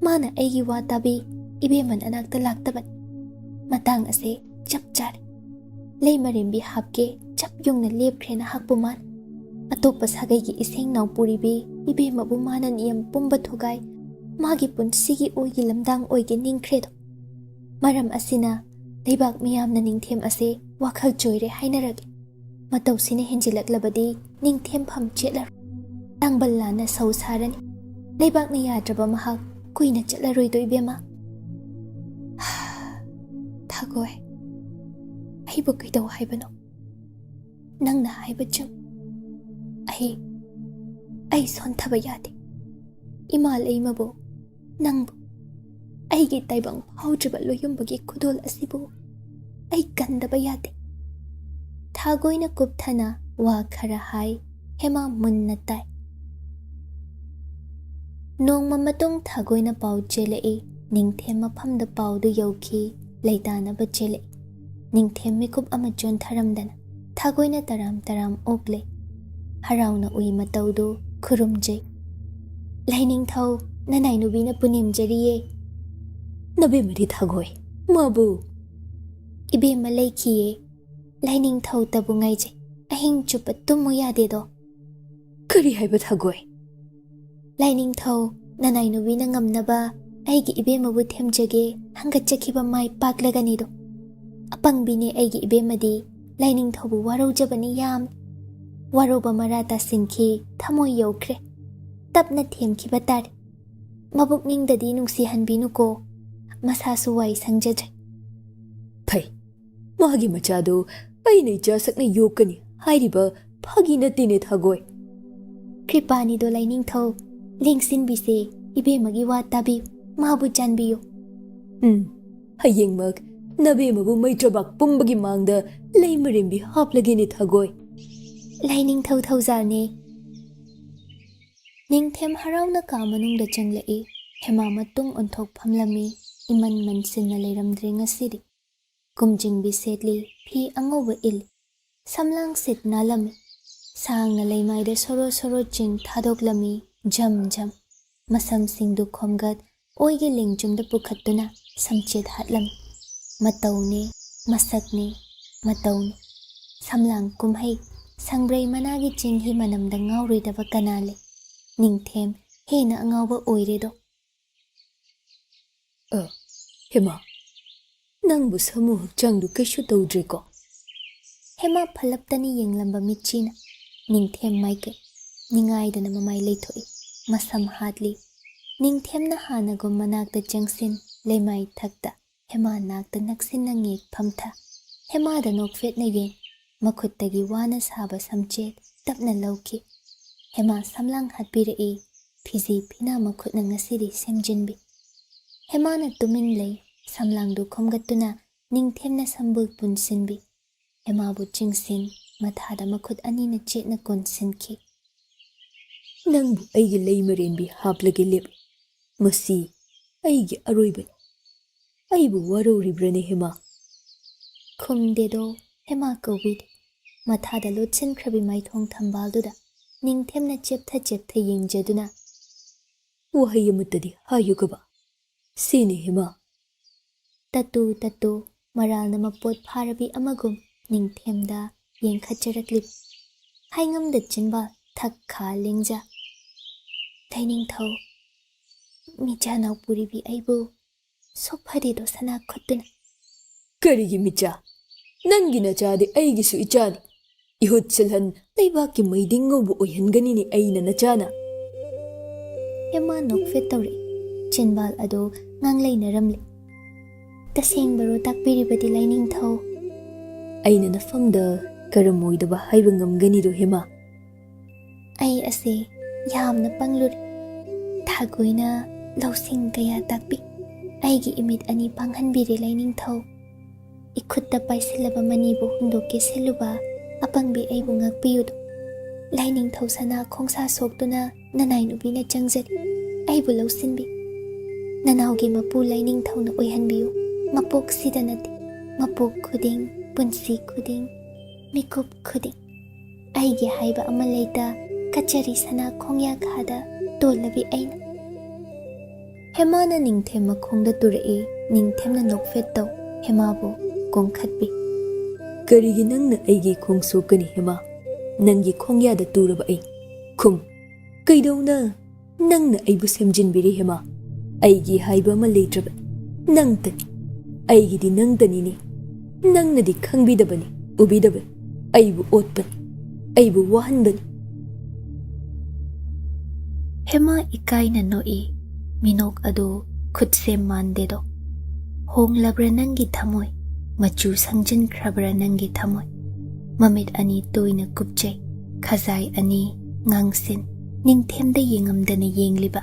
mana aigi wa tabi ibeman anakta laktaban. Matang ase chap chare. Lay marimbi hapke chap yung na lepkre na hakpuman. Atopa sagaygi iseng naw puribi ibema bumana niyam pumba thugay magi punsigi oigi lamdang oigi ningkredo. Maram asina Leibak miyamna Ningthem ase WakhaL Turi hainaragi. Matawsina henjilaklabadi Ningthem pham chetlar. Tangbal lana sau sarani. Leibak na yadraba mahak kuina chetlaroi do ibema. Thagoi. Aibu kaidaw haibano. Nangna haiba chum. Ai sonthaba yade. Imal aimabu nangbu. Aigi taibang phaujiba loyumbagi Khudol asibu. Ai gandaba yade. Thagoina kupthana wa khara hai hema munna tai. Nongma matung thagoina pau chele Ningthem maphamda pau du yauki leitana ba chele. Ningthem mikup ama jon tharamdana thagoina taram ople. Harauna ui mataudu khurumjai. Lainingthau nanai nubina punimjariye. Nabe mari thagoi. Mabu. Ibe malai kiye. Lainingthau tabu ngaije. Ahing chupa tumu yade do. Kari haiba thagoi. Lainingthau nanai nubina ngamnaba aigi ibe mabu themjage hangachakiba mai paklagani do. Apangbine aigi ibe madi Lainingthau bu warau jabani yam. Waroba marata sinki thamoi yaukre. Tapna themkiba tare. Mabukningdadi nungsihanbinu ko. Masasu wai sangjajre. Phai. Magi machado aina icha sakna yokani hairiba phagi natine thagoi. Kripani do Lainingthau lengsin bise ibe magi wa tabi mabu janbiyo. Hayeng mag nabe mabu maitrabak pumbagi mangda leimarimbi haplagini thagoi. Lainingthau thauzarne. Ningthem harauna ka manungda changlai. Hema matung onthok phamlami iman mansinna leiramdre ngasiri. Kumjingbi setli phi angoba il. Samlang sit nalami. Sangna leimaida soro jing thadoklami jam. Masam singdu khomgat oige lingjumda pukhattuna samchet hatlami. Matawne, masakne, matawne. Samlang kumhai. Sangbray managi chinghi manamda ngawridaba kanale. Ningthem hena angawba oiredo. Hema. Nangbu samu hakchangdu kaishu tawdre ko. Hema phalaptani yenglamba michina. Ningthem maike. Ningaidana mamai leithoi. Masam hatli. Ningthem na hanagum manakta jangsin lemai thakta. Hema nakta naksin na ngek phamtha. Hema da nokfet na yen. Makhuttagi wana saba samchet tapna lauki. Hema samlang hatpirei phizi phina makhutna ngasiri semjinbi. Hema na tumin lei samlang du khomgattuna Ningthem na sambul punsinbi. Hema bu chingsin mathada makhut ani na chetna konsinki. Nangbu aigi leimarenbi haplagi lep. Masi aigi aroiba. Aibu waroribrane Hema. Khumdedo Hema kawid. Mathada lotsin krabi maithong thambalduda. Ningthem na cheptha yengjaduna. Wahayamutadi hayugaba. Sini Hema. Tatu maral na mapot pharabi amagum Ningthem da yengkhacharakli. Haingam da chinba thakha lingja. Lainingthau micha nau puribi aibu sophari do sana khottuna. Karigi micha. Nangi nachade aigisu ichani. Ihut silhan leibaki maidingobu oihanganini aina nachana. Hema nokfet tawri. Chinbal ado nganglay naramli. Taseng baro takpiribadi Lainingthau. Aina nafamda karamoidaba haiba ngamganido Hema. Ai ase yamna pangluri. Thagoina lausing kaya takpi. Aigi imit ani panghanbiri Lainingthau. Ikutta paisilaba manibu hundoke siluba apangbi aibu ngakpiyudu. Lainingthau sana khongsa soktuna nanai nubina changjari. Aibu lausinbi. Nanaugi mapu Lainingthau na oihanbiyu. Mapok sidanati. Mapok khuding, punsi khuding, mikup khuding. Aigi haiba amalaita kachari sana khongya khada tolabi aina. Hema na Ningthem makhongda turei. Ningthem na nokfet tau. Hema bu kongkhatbi. Karigi nangna aigi khong sokani Hema. Nangi khongyada turaba ai. Khum. Kaidawna nangna aibu semjinbiri Hema. Aigi haiba ma leitraba. Nangtani. Aigidi nangtanini. ꯅꯪꯅꯗꯤ ꯈꯪꯕꯤꯗꯕꯅꯤ, ꯎꯕꯤꯗꯕꯅꯤ, ꯑꯩꯕꯨ ꯑꯣꯠꯄꯅꯤ, ꯑꯩꯕꯨ ꯋꯥꯍꯟꯕꯅꯤ. ꯍꯦꯃꯥ ꯏꯀꯥꯏꯅ ꯅꯣꯛꯏ. ꯃꯤꯅꯣꯛ ꯑꯗꯨ ꯈꯨꯠꯁꯦꯝ ꯃꯥꯟꯗꯦꯗꯣ. ꯍꯣꯡꯂꯕ꯭ꯔꯥ ꯅꯪꯒꯤ ꯊꯃꯣꯏ, ꯃꯆꯨ ꯁꯪꯖꯤꯟꯈ꯭ꯔꯕ꯭ꯔꯥ ꯅꯪꯒꯤ ꯊꯃꯣꯏ. ꯃꯃꯤꯠ ꯑꯅꯤ ꯇꯣꯏꯅ ꯀꯨꯞꯆꯩ, ꯈꯖꯥꯏ ꯑꯅꯤ ꯉꯥꯡꯁꯤꯟ, ꯅꯤꯡꯊꯦꯝꯗ ꯌꯦꯡꯉꯝꯗꯅ ꯌꯦꯡꯂꯤꯕ.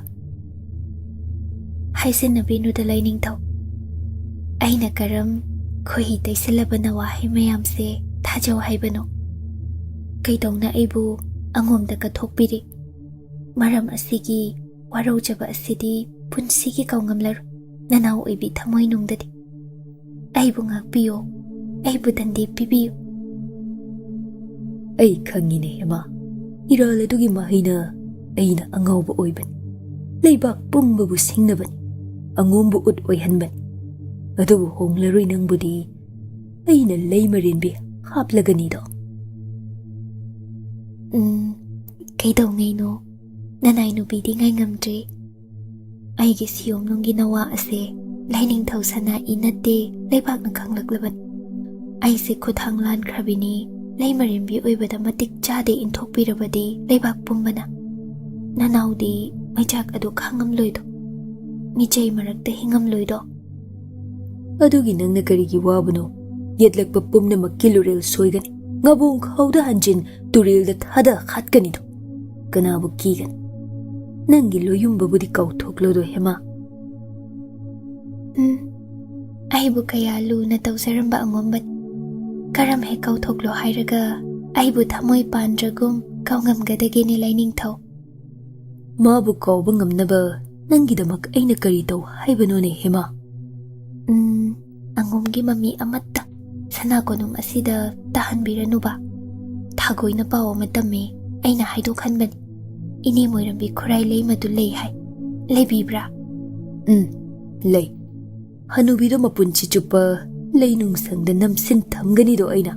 ꯍꯥꯏꯖꯟꯅꯕꯤꯅꯨꯗ ꯂꯩꯅꯤꯡꯊꯧ. ꯑꯩꯅ ꯀꯔꯝ ꯈꯣꯏꯍꯤ ꯇꯩꯁꯤꯜꯂꯕꯅ ꯋꯥꯍꯩ ꯃꯌꯥꯝꯁꯦ ꯊꯥꯖꯧ ꯍꯥꯏꯕꯅꯣ? ꯀꯩꯗꯧꯅ ꯑꯩꯕꯨ ꯑꯉꯣꯝꯗ ꯀꯠꯊꯣꯛꯄꯤꯔꯤ? ꯃꯔꯝ ꯑꯁꯤꯒꯤ ꯋꯥꯔꯧꯖꯕ ꯑꯁꯤꯗꯤ ꯄꯨꯟꯁꯤꯒꯤ ꯀꯥꯎꯉꯝꯂꯔꯣꯏ ꯅꯅꯥꯎ ꯑꯣꯏꯕꯤ ꯊꯃꯣꯏꯅꯨꯡꯗꯗꯤ. ꯑꯩꯕꯨ ꯉꯥꯛꯄꯤꯌꯣ, ꯑꯩꯕꯨ ꯗꯟꯗꯤ ꯄꯤꯕꯤꯌꯨ. ꯑꯩ ꯈꯪꯉꯤꯅꯦ ꯍꯦꯃꯥ, ꯏꯔꯥꯜ ꯑꯗꯨꯒꯤ ꯃꯍꯩꯅ ꯑꯩꯅ ꯑꯉꯥꯎꯕ ꯑꯣꯏꯕꯅꯤ. ꯂꯩꯕꯥꯛ ꯄꯨꯝꯕꯕꯨ ꯁꯤꯡꯅꯕꯅꯤ, ꯑꯉꯣꯝꯕꯨ ꯎꯠ ꯑꯣꯏꯍꯟꯕꯅꯤ. ꯑꯗꯨꯕꯨ ꯍꯣꯡꯂꯔꯣꯏ ꯅꯪꯕꯨꯗꯤ ꯑꯩꯅ ꯂꯩꯃꯔꯦꯟꯕꯤ ꯍꯥꯞꯂꯒꯅꯤꯗꯣ. ꯀꯩꯗꯧꯉꯩꯅꯣ ꯅꯅꯥꯏ ꯅꯨꯄꯤꯗꯤ ꯉꯥꯏꯉꯝꯗ꯭ꯔꯤ. ꯑꯩꯒꯤ ꯁꯤꯌꯣꯝꯅꯨꯡꯒꯤ ꯅꯋꯥ ꯑꯁꯦ ꯂꯩꯅꯤꯡꯊꯧ ꯁꯅꯥꯏ ꯅꯠꯇꯦ ꯂꯩꯕꯥꯛꯅ ꯈꯪꯂꯛꯂꯕꯅꯤ. ꯑꯩꯁꯦ ꯈꯨꯊꯥꯡ ꯂꯥꯟꯈ꯭ꯔꯕꯤꯅꯤ. ꯂꯩꯃꯔꯦꯟꯕꯤ ꯑꯣꯏꯕꯗ ꯃꯇꯤꯛ ꯆꯥꯗꯦ ꯏꯟꯊꯣꯛꯄꯤꯔꯕꯗꯤ ꯂꯩꯕꯥꯛ ꯄꯨꯝꯕꯅ. ꯅꯅꯥꯎꯗꯤ ꯃꯩꯆꯥꯛ ꯑꯗꯨ ꯈꯥꯡꯉꯝꯂꯣꯏꯗꯣ, ꯃꯤꯆꯩ ꯃꯔꯛꯇ ꯍꯤꯡꯉꯝꯂꯣꯏꯗꯣ. ꯑꯗꯨꯒꯤ ꯅꯪꯅ ꯀꯔꯤꯒꯤ ꯋꯥꯕꯅꯣ? ꯌꯦꯠꯂꯛꯄ ꯄꯨꯝꯅꯃꯛꯀꯤ ꯂꯨꯔꯦꯜ ꯁꯣꯏꯒꯅꯤ. ꯉꯥꯕꯣꯡ ꯈꯥꯎꯗ ꯍꯟꯖꯤꯟ ꯇꯨꯔꯦꯜꯗ ꯊꯥꯗ ꯍꯥꯠꯀꯅꯤꯗꯣ. ꯀꯅꯥꯕꯨ ꯀꯤꯒꯅꯤ? ꯅꯪꯒꯤ ꯂꯣꯌꯨꯝꯕꯕꯨꯗꯤ ꯀꯥꯎꯊꯣꯛꯂꯣꯗꯣ ꯍꯦꯃꯥ. ꯑꯩꯕꯨ ꯀꯌꯥ ꯂꯨꯅ ꯇꯧꯖꯔꯝꯕ ꯑꯉꯣꯝꯕꯅꯤ. ꯀꯔꯝ ꯍꯦꯛ ꯀꯥꯎꯊꯣꯛꯂꯣ ꯍꯥꯏꯔꯒ ꯑꯩꯕꯨ ꯊꯃꯣꯏ ꯄꯥꯟꯗ꯭ꯔꯒꯨꯝ ꯀꯥꯎꯉꯝꯒꯗꯒꯦꯅꯤ ꯂꯩꯅꯤꯡꯊꯧ. ꯃꯥꯕꯨ ꯀꯥꯎꯕ ꯉꯝꯅꯕ ꯅꯪꯒꯤꯗꯃꯛ ꯑꯩꯅ ꯀꯔꯤ ꯇꯧ ꯍꯥꯏꯕꯅꯣꯅꯦ ꯍꯦꯃꯥ? ꯑꯉꯣꯝꯒꯤ ꯃꯃꯤ ꯑꯃꯠꯇ ꯁꯅꯥ ꯀꯣꯅꯨꯡ ꯑꯁꯤꯗ ꯇꯥꯍꯟꯕꯤꯔꯅꯨꯕ. ꯊꯥꯒꯣꯏꯅ ꯄꯥꯎ ꯑꯃ ꯇꯝꯃꯤ, ꯑꯩꯅ ꯍꯥꯏꯗꯣꯛꯍꯟꯕꯅꯤ. ꯏꯅꯦ ꯃꯣꯏꯔꯝꯕꯤ ꯈꯨꯔꯥꯏ ꯂꯩꯃꯗꯨ ꯂꯩ ꯍꯥꯏ. ꯂꯩꯕꯤꯕ꯭ꯔꯥ? ꯂꯩ. ꯍꯅꯨꯕꯤꯗꯣ ꯃꯄꯨꯟꯁꯤ ꯆꯨꯞꯄ ꯂꯩ ꯅꯨꯡꯁꯪꯗ ꯅꯝꯁꯤꯟ ꯊꯝꯒꯅꯤꯗꯣ ꯑꯩꯅ.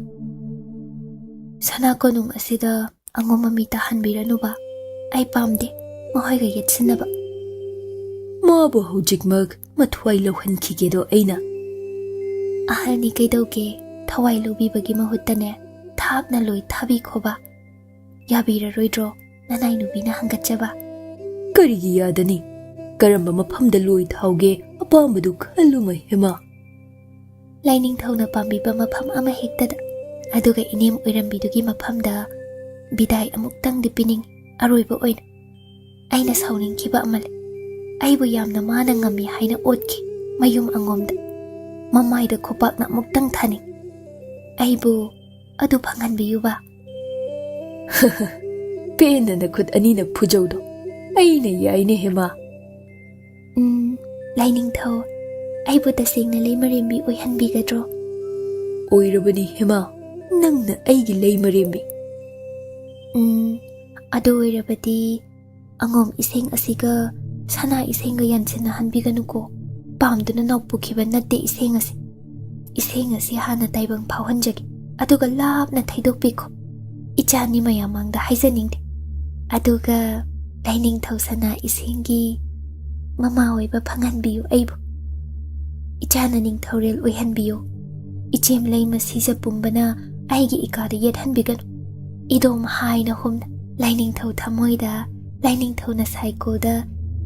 ꯁꯅꯥ ꯀꯣꯅꯨꯡ ꯑꯁꯤꯗ ꯑꯉꯣꯝ ꯃꯃꯤ ꯇꯥꯍꯟꯕꯤꯔꯅꯨꯕ. ꯑꯩ ꯄꯥꯝꯗꯦ ꯃꯈꯣꯏꯒ ꯌꯦꯠꯁꯤꯟꯅꯕ. ꯃꯥꯕꯨ ꯍꯧꯖꯤꯛꯃꯛ ꯃꯊ꯭ꯋꯥꯏ ꯂꯧꯍꯟꯈꯤꯒꯦꯗꯣ ꯑꯩꯅ. ꯑꯍꯜꯅꯤ ꯀꯩꯗꯧꯒꯦ, ꯊꯋꯥꯏ ꯂꯧꯕꯤꯕꯒꯤ ꯃꯍꯨꯠꯇꯅꯦ ꯊꯥꯞꯅ ꯂꯣꯏ ꯊꯥꯕꯤꯈꯣꯕ. ꯌꯥꯕꯤꯔꯔꯣꯏꯗ꯭ꯔꯣ ꯅꯅꯥꯏ ꯅꯨꯄꯤꯅ ꯍꯪꯒꯠꯆꯕ? ꯀꯔꯤꯒꯤ ꯌꯥꯗꯅꯤ? ꯀꯔꯝꯕ ꯃꯐꯝꯗ ꯂꯣꯏ ꯊꯥꯎꯒꯦ ꯑꯄꯥꯝꯕꯗꯨ ꯈꯜꯂꯨꯃ ꯍꯦꯃꯥ. ꯂꯩꯅꯤꯡꯊꯧꯅ ꯄꯥꯝꯕꯤꯕ ꯃꯐꯝ ꯑꯃ ꯍꯦꯛꯇꯗ. ꯑꯗꯨꯒ ꯏꯅꯦꯝ ꯑꯣꯏꯔꯝꯕꯤꯗꯨꯒꯤ ꯃꯐꯝꯗ ꯕꯤꯗꯥꯏ ꯑꯃꯨꯛꯇꯪꯗꯤ ꯄꯤꯅꯤꯡꯉꯤ, ꯑꯔꯣꯏꯕ ꯑꯣꯏꯅ. ꯑꯩꯅ ꯁꯥꯎꯅꯤꯡꯈꯤꯕ ꯑꯃ ꯂꯩ. ꯑꯩꯕꯨ ꯌꯥꯝꯅ ꯃꯥꯅ ꯉꯝꯃꯤ ꯍꯥꯏꯅ ꯑꯣꯠꯈꯤ ꯃꯌꯨꯝ ꯑꯉꯣꯝꯗ. ꯃꯃꯥꯏꯗ ꯈꯨꯄꯥꯛꯅ ꯑꯃꯨꯛꯇꯪ ꯊꯥꯅꯤꯡ. ꯑꯩꯕꯨ ꯑꯗꯨ ꯐꯪꯍꯟꯕꯤꯌꯨꯕ. ꯄꯦꯟꯅ ꯅꯈꯨꯠ ꯑꯅꯤꯅ ꯐꯨꯖꯧꯗꯣ ꯑꯩꯅ ꯌꯥꯏꯅꯦ ꯍꯦꯃꯥ. ꯂꯩꯅꯤꯡꯊꯧ, ꯑꯩꯕꯨ ꯇꯁꯦꯡꯅ ꯂꯩꯃꯔꯦꯟꯕꯤ ꯑꯣꯏꯍꯟꯕꯤꯒꯗ꯭ꯔꯣ? ꯑꯣꯏꯔꯕꯅꯤ ꯍꯦꯃꯥ, ꯅꯪꯅ ꯑꯩꯒꯤ ꯂꯩꯃꯔꯦꯟꯕꯤ. ꯑꯗꯨ ꯑꯣꯏꯔꯕꯗꯤ ꯑꯉꯣꯝ ꯏꯁꯦꯡ ꯑꯁꯤꯒ ꯁꯅꯥ ꯏꯁꯦꯡꯒ ꯌꯥꯟꯁꯤꯟꯅꯍꯟꯕꯤꯒꯅꯨꯀꯣ. ꯄꯥꯝꯗꯨꯅ ꯅꯥꯎꯄꯨꯈꯤꯕ ꯅꯠꯇꯦ ꯏꯁꯦꯡ ꯑꯁꯤ. ꯏꯁꯦꯡ ꯑꯁꯤ ꯍꯥꯟꯅ ꯇꯥꯏꯕꯪ ꯐꯥꯎꯍꯟꯖꯒꯦ, ꯑꯗꯨꯒ ꯂꯥꯞꯅ ꯊꯩꯗꯣꯛꯄꯤꯈꯣ. ꯏꯆꯥꯅꯤ ꯃꯌꯥꯝ ꯃꯥꯡꯗ ꯍꯥꯏꯖꯅꯤꯡꯗꯦ. ꯑꯗꯨꯒ ꯂꯩꯅꯤꯡꯊꯧ ꯁꯅꯥ ꯏꯁꯦꯡꯒꯤ ꯃꯃꯥ ꯑꯣꯏꯕ ꯐꯪꯍꯟꯕꯤꯌꯨ ꯑꯩꯕꯨ. ꯏꯆꯥꯅ ꯅꯤꯡꯊꯧꯔꯦꯜ ꯑꯣꯏꯍꯟꯕꯤꯌꯨ. ꯏꯆꯦꯝ ꯂꯩꯃ ꯁꯤꯖ ꯄꯨꯝꯕꯅ ꯑꯩꯒꯤ ꯏꯀꯥꯗ ꯌꯦꯠꯍꯟꯕꯤꯒꯅꯨ. ꯏꯗꯣꯝ ꯍꯥꯏꯅ ꯍꯨꯝꯅ ꯂꯩꯅꯤꯡꯊꯧ ꯊꯃꯣꯏꯗ, ꯂꯩꯅꯤꯡꯊꯧꯅ ꯁꯥꯏꯀꯣꯜꯗ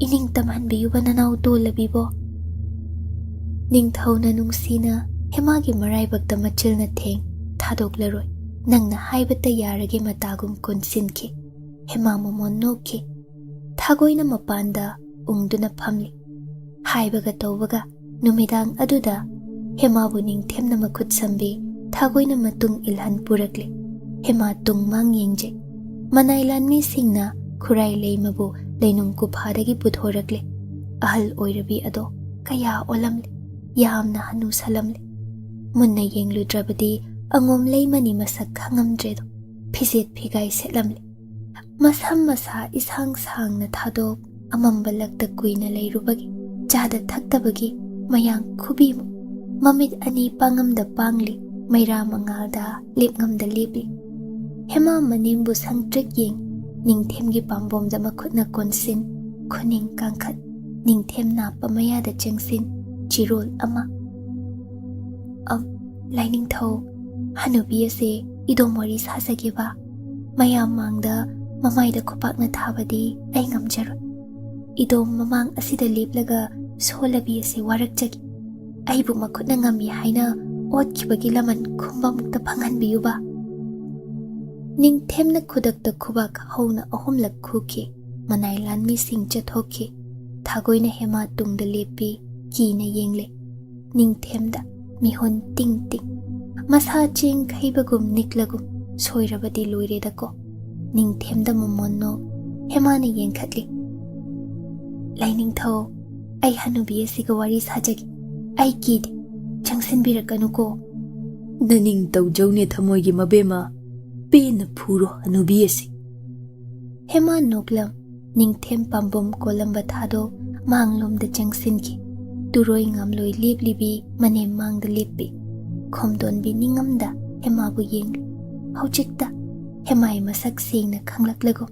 ꯏꯅꯤꯡ ꯇꯝꯍꯟꯕꯤꯌꯨꯕ ꯅꯅꯥꯎ ꯇꯣꯜꯂꯕꯤꯕꯣ. ꯅꯤꯡꯊꯧꯅ ꯅꯨꯡꯁꯤꯅ ꯍꯦꯃꯥꯒꯤ ꯃꯔꯥꯏꯕꯛꯇ ꯃꯆꯤꯜꯅ ꯊꯦꯡ ꯊꯥꯗꯣꯛꯂꯔꯣꯏ. ꯅꯪꯅ ꯍꯥꯏꯕꯇ ꯌꯥꯔꯒꯦ ꯃꯇꯥꯒꯨꯝ ꯀꯣꯟꯁꯤꯟꯈꯤ. ꯍꯦꯃꯥ ꯃꯃꯣꯟ ꯅꯣꯛꯈꯤ. ꯊꯥꯒꯣꯏꯅ ꯃꯄꯥꯟꯗ ꯎꯡꯗꯨꯅ ꯐꯝꯂꯤ. ꯍꯥꯏꯕꯒ ꯇꯧꯕꯒ ꯅꯨꯃꯤꯗꯥꯡ ꯑꯗꯨꯗ ꯍꯦꯃꯥꯕꯨ ꯅꯤꯡꯊꯦꯝꯅ ꯃꯈꯨꯠ ꯁꯝꯕꯤ ꯊꯥꯒꯣꯏꯅ ꯃꯇꯨꯡ ꯏꯜꯍꯟ ꯄꯨꯔꯛꯂꯤ. ꯍꯦꯃꯥ ꯇꯨꯡ ꯃꯥꯡ ꯌꯦꯡꯖꯩ. ꯃꯅꯥꯏ ꯂꯥꯟꯃꯤꯁꯤꯡꯅ ꯈꯨꯔꯥꯏ ꯂꯩꯃꯕꯨ ꯂꯩꯅꯨꯡ ꯀꯨꯐꯥꯗꯒꯤ ꯄꯨꯊꯣꯔꯛꯂꯤ. ꯑꯍꯜ ꯑꯣꯏꯔꯕꯤ ꯑꯗꯣ ꯀꯌꯥ ꯑꯣꯜꯂꯝꯂꯤ, ꯌꯥꯝꯅ ꯍꯅꯨꯁꯜꯂꯝꯂꯤ. ꯃꯨꯟꯅ ꯌꯦꯡꯂꯨꯗ꯭ꯔꯕꯗꯤ ꯑꯉꯣꯝ ꯂꯩꯃꯅꯤ ꯃꯁꯛ ꯈꯪꯉꯝꯗ꯭ꯔꯦꯗꯣ. ꯐꯤꯖꯦꯠ ꯐꯤꯒꯥꯏ ꯁꯦꯠꯂꯝꯂꯤ. ꯃꯁꯝ ꯃꯁꯥ ꯏꯁꯥꯡ ꯁꯥꯡꯅ ꯊꯥꯗꯣꯛ ꯑꯃꯝꯕ ꯂꯛꯇ ꯀꯨꯏꯅ ꯂꯩꯔꯨꯕꯒꯤ, ꯆꯥꯗ ꯊꯛꯇꯕꯒꯤ ꯃꯌꯥꯡ ꯈꯨꯕꯤꯃꯨꯛ. ꯃꯃꯤꯠ ꯑꯅꯤ ꯄꯥꯡꯉꯝꯗ ꯄꯥꯡꯂꯤ, ꯃꯩꯔꯥ ꯃꯉꯥꯜꯗ ꯂꯦꯞꯉꯝꯗ ꯂꯦꯞꯂꯤ. ꯍꯦꯃꯥ ꯃꯅꯦꯝꯕꯨ ꯁꯪꯇ꯭ꯔꯤꯛ ꯌꯦꯡ. ꯅꯤꯡꯊꯦꯝꯒꯤ ꯄꯥꯝꯕꯣꯝꯗ ꯃꯈꯨꯠꯅ ꯀꯣꯟꯁꯤꯟ, ꯈꯨꯅꯤꯡ ꯀꯥꯡꯈꯠ. ꯅꯤꯡꯊꯦꯝ ꯅꯥꯞꯄ ꯃꯌꯥꯗ ꯆꯪꯁꯤꯟ, ꯆꯤꯔꯣꯜ ꯑꯃ. Lainingthau Hanubi ase idom wari sasagiba mayam mangda mamaida khopakna thabadi ai ngamjaro idom mamang asida leplaga solabi ase warakjagi aibu makhutna ngami haina otkibagi laman khumba mukta phanghanbiyuba Ningthemna khudakta khubak hauna ahumlak khuki manai lanmi sing chathoki thagoina hema tungda lepi kina yengle Ningthemda mihon ting ting masa ching khaibagum niklagum soirabadi loiredako Ningthemda momonno hemana yenkhatli Lainingthau ai hanubi asiga wari sajagi ai kid changsinbirakanuko Naning tawjawne thamoygi mabema pena phuro hanubi asi Hema noklam Ningthem pambom kolamba thado manglomda changsinki turoi ngamloi leplibi mane mangda leppi khomdonbi ningamda hema bu yeng hauchikta hemai masak sengna khanglaklago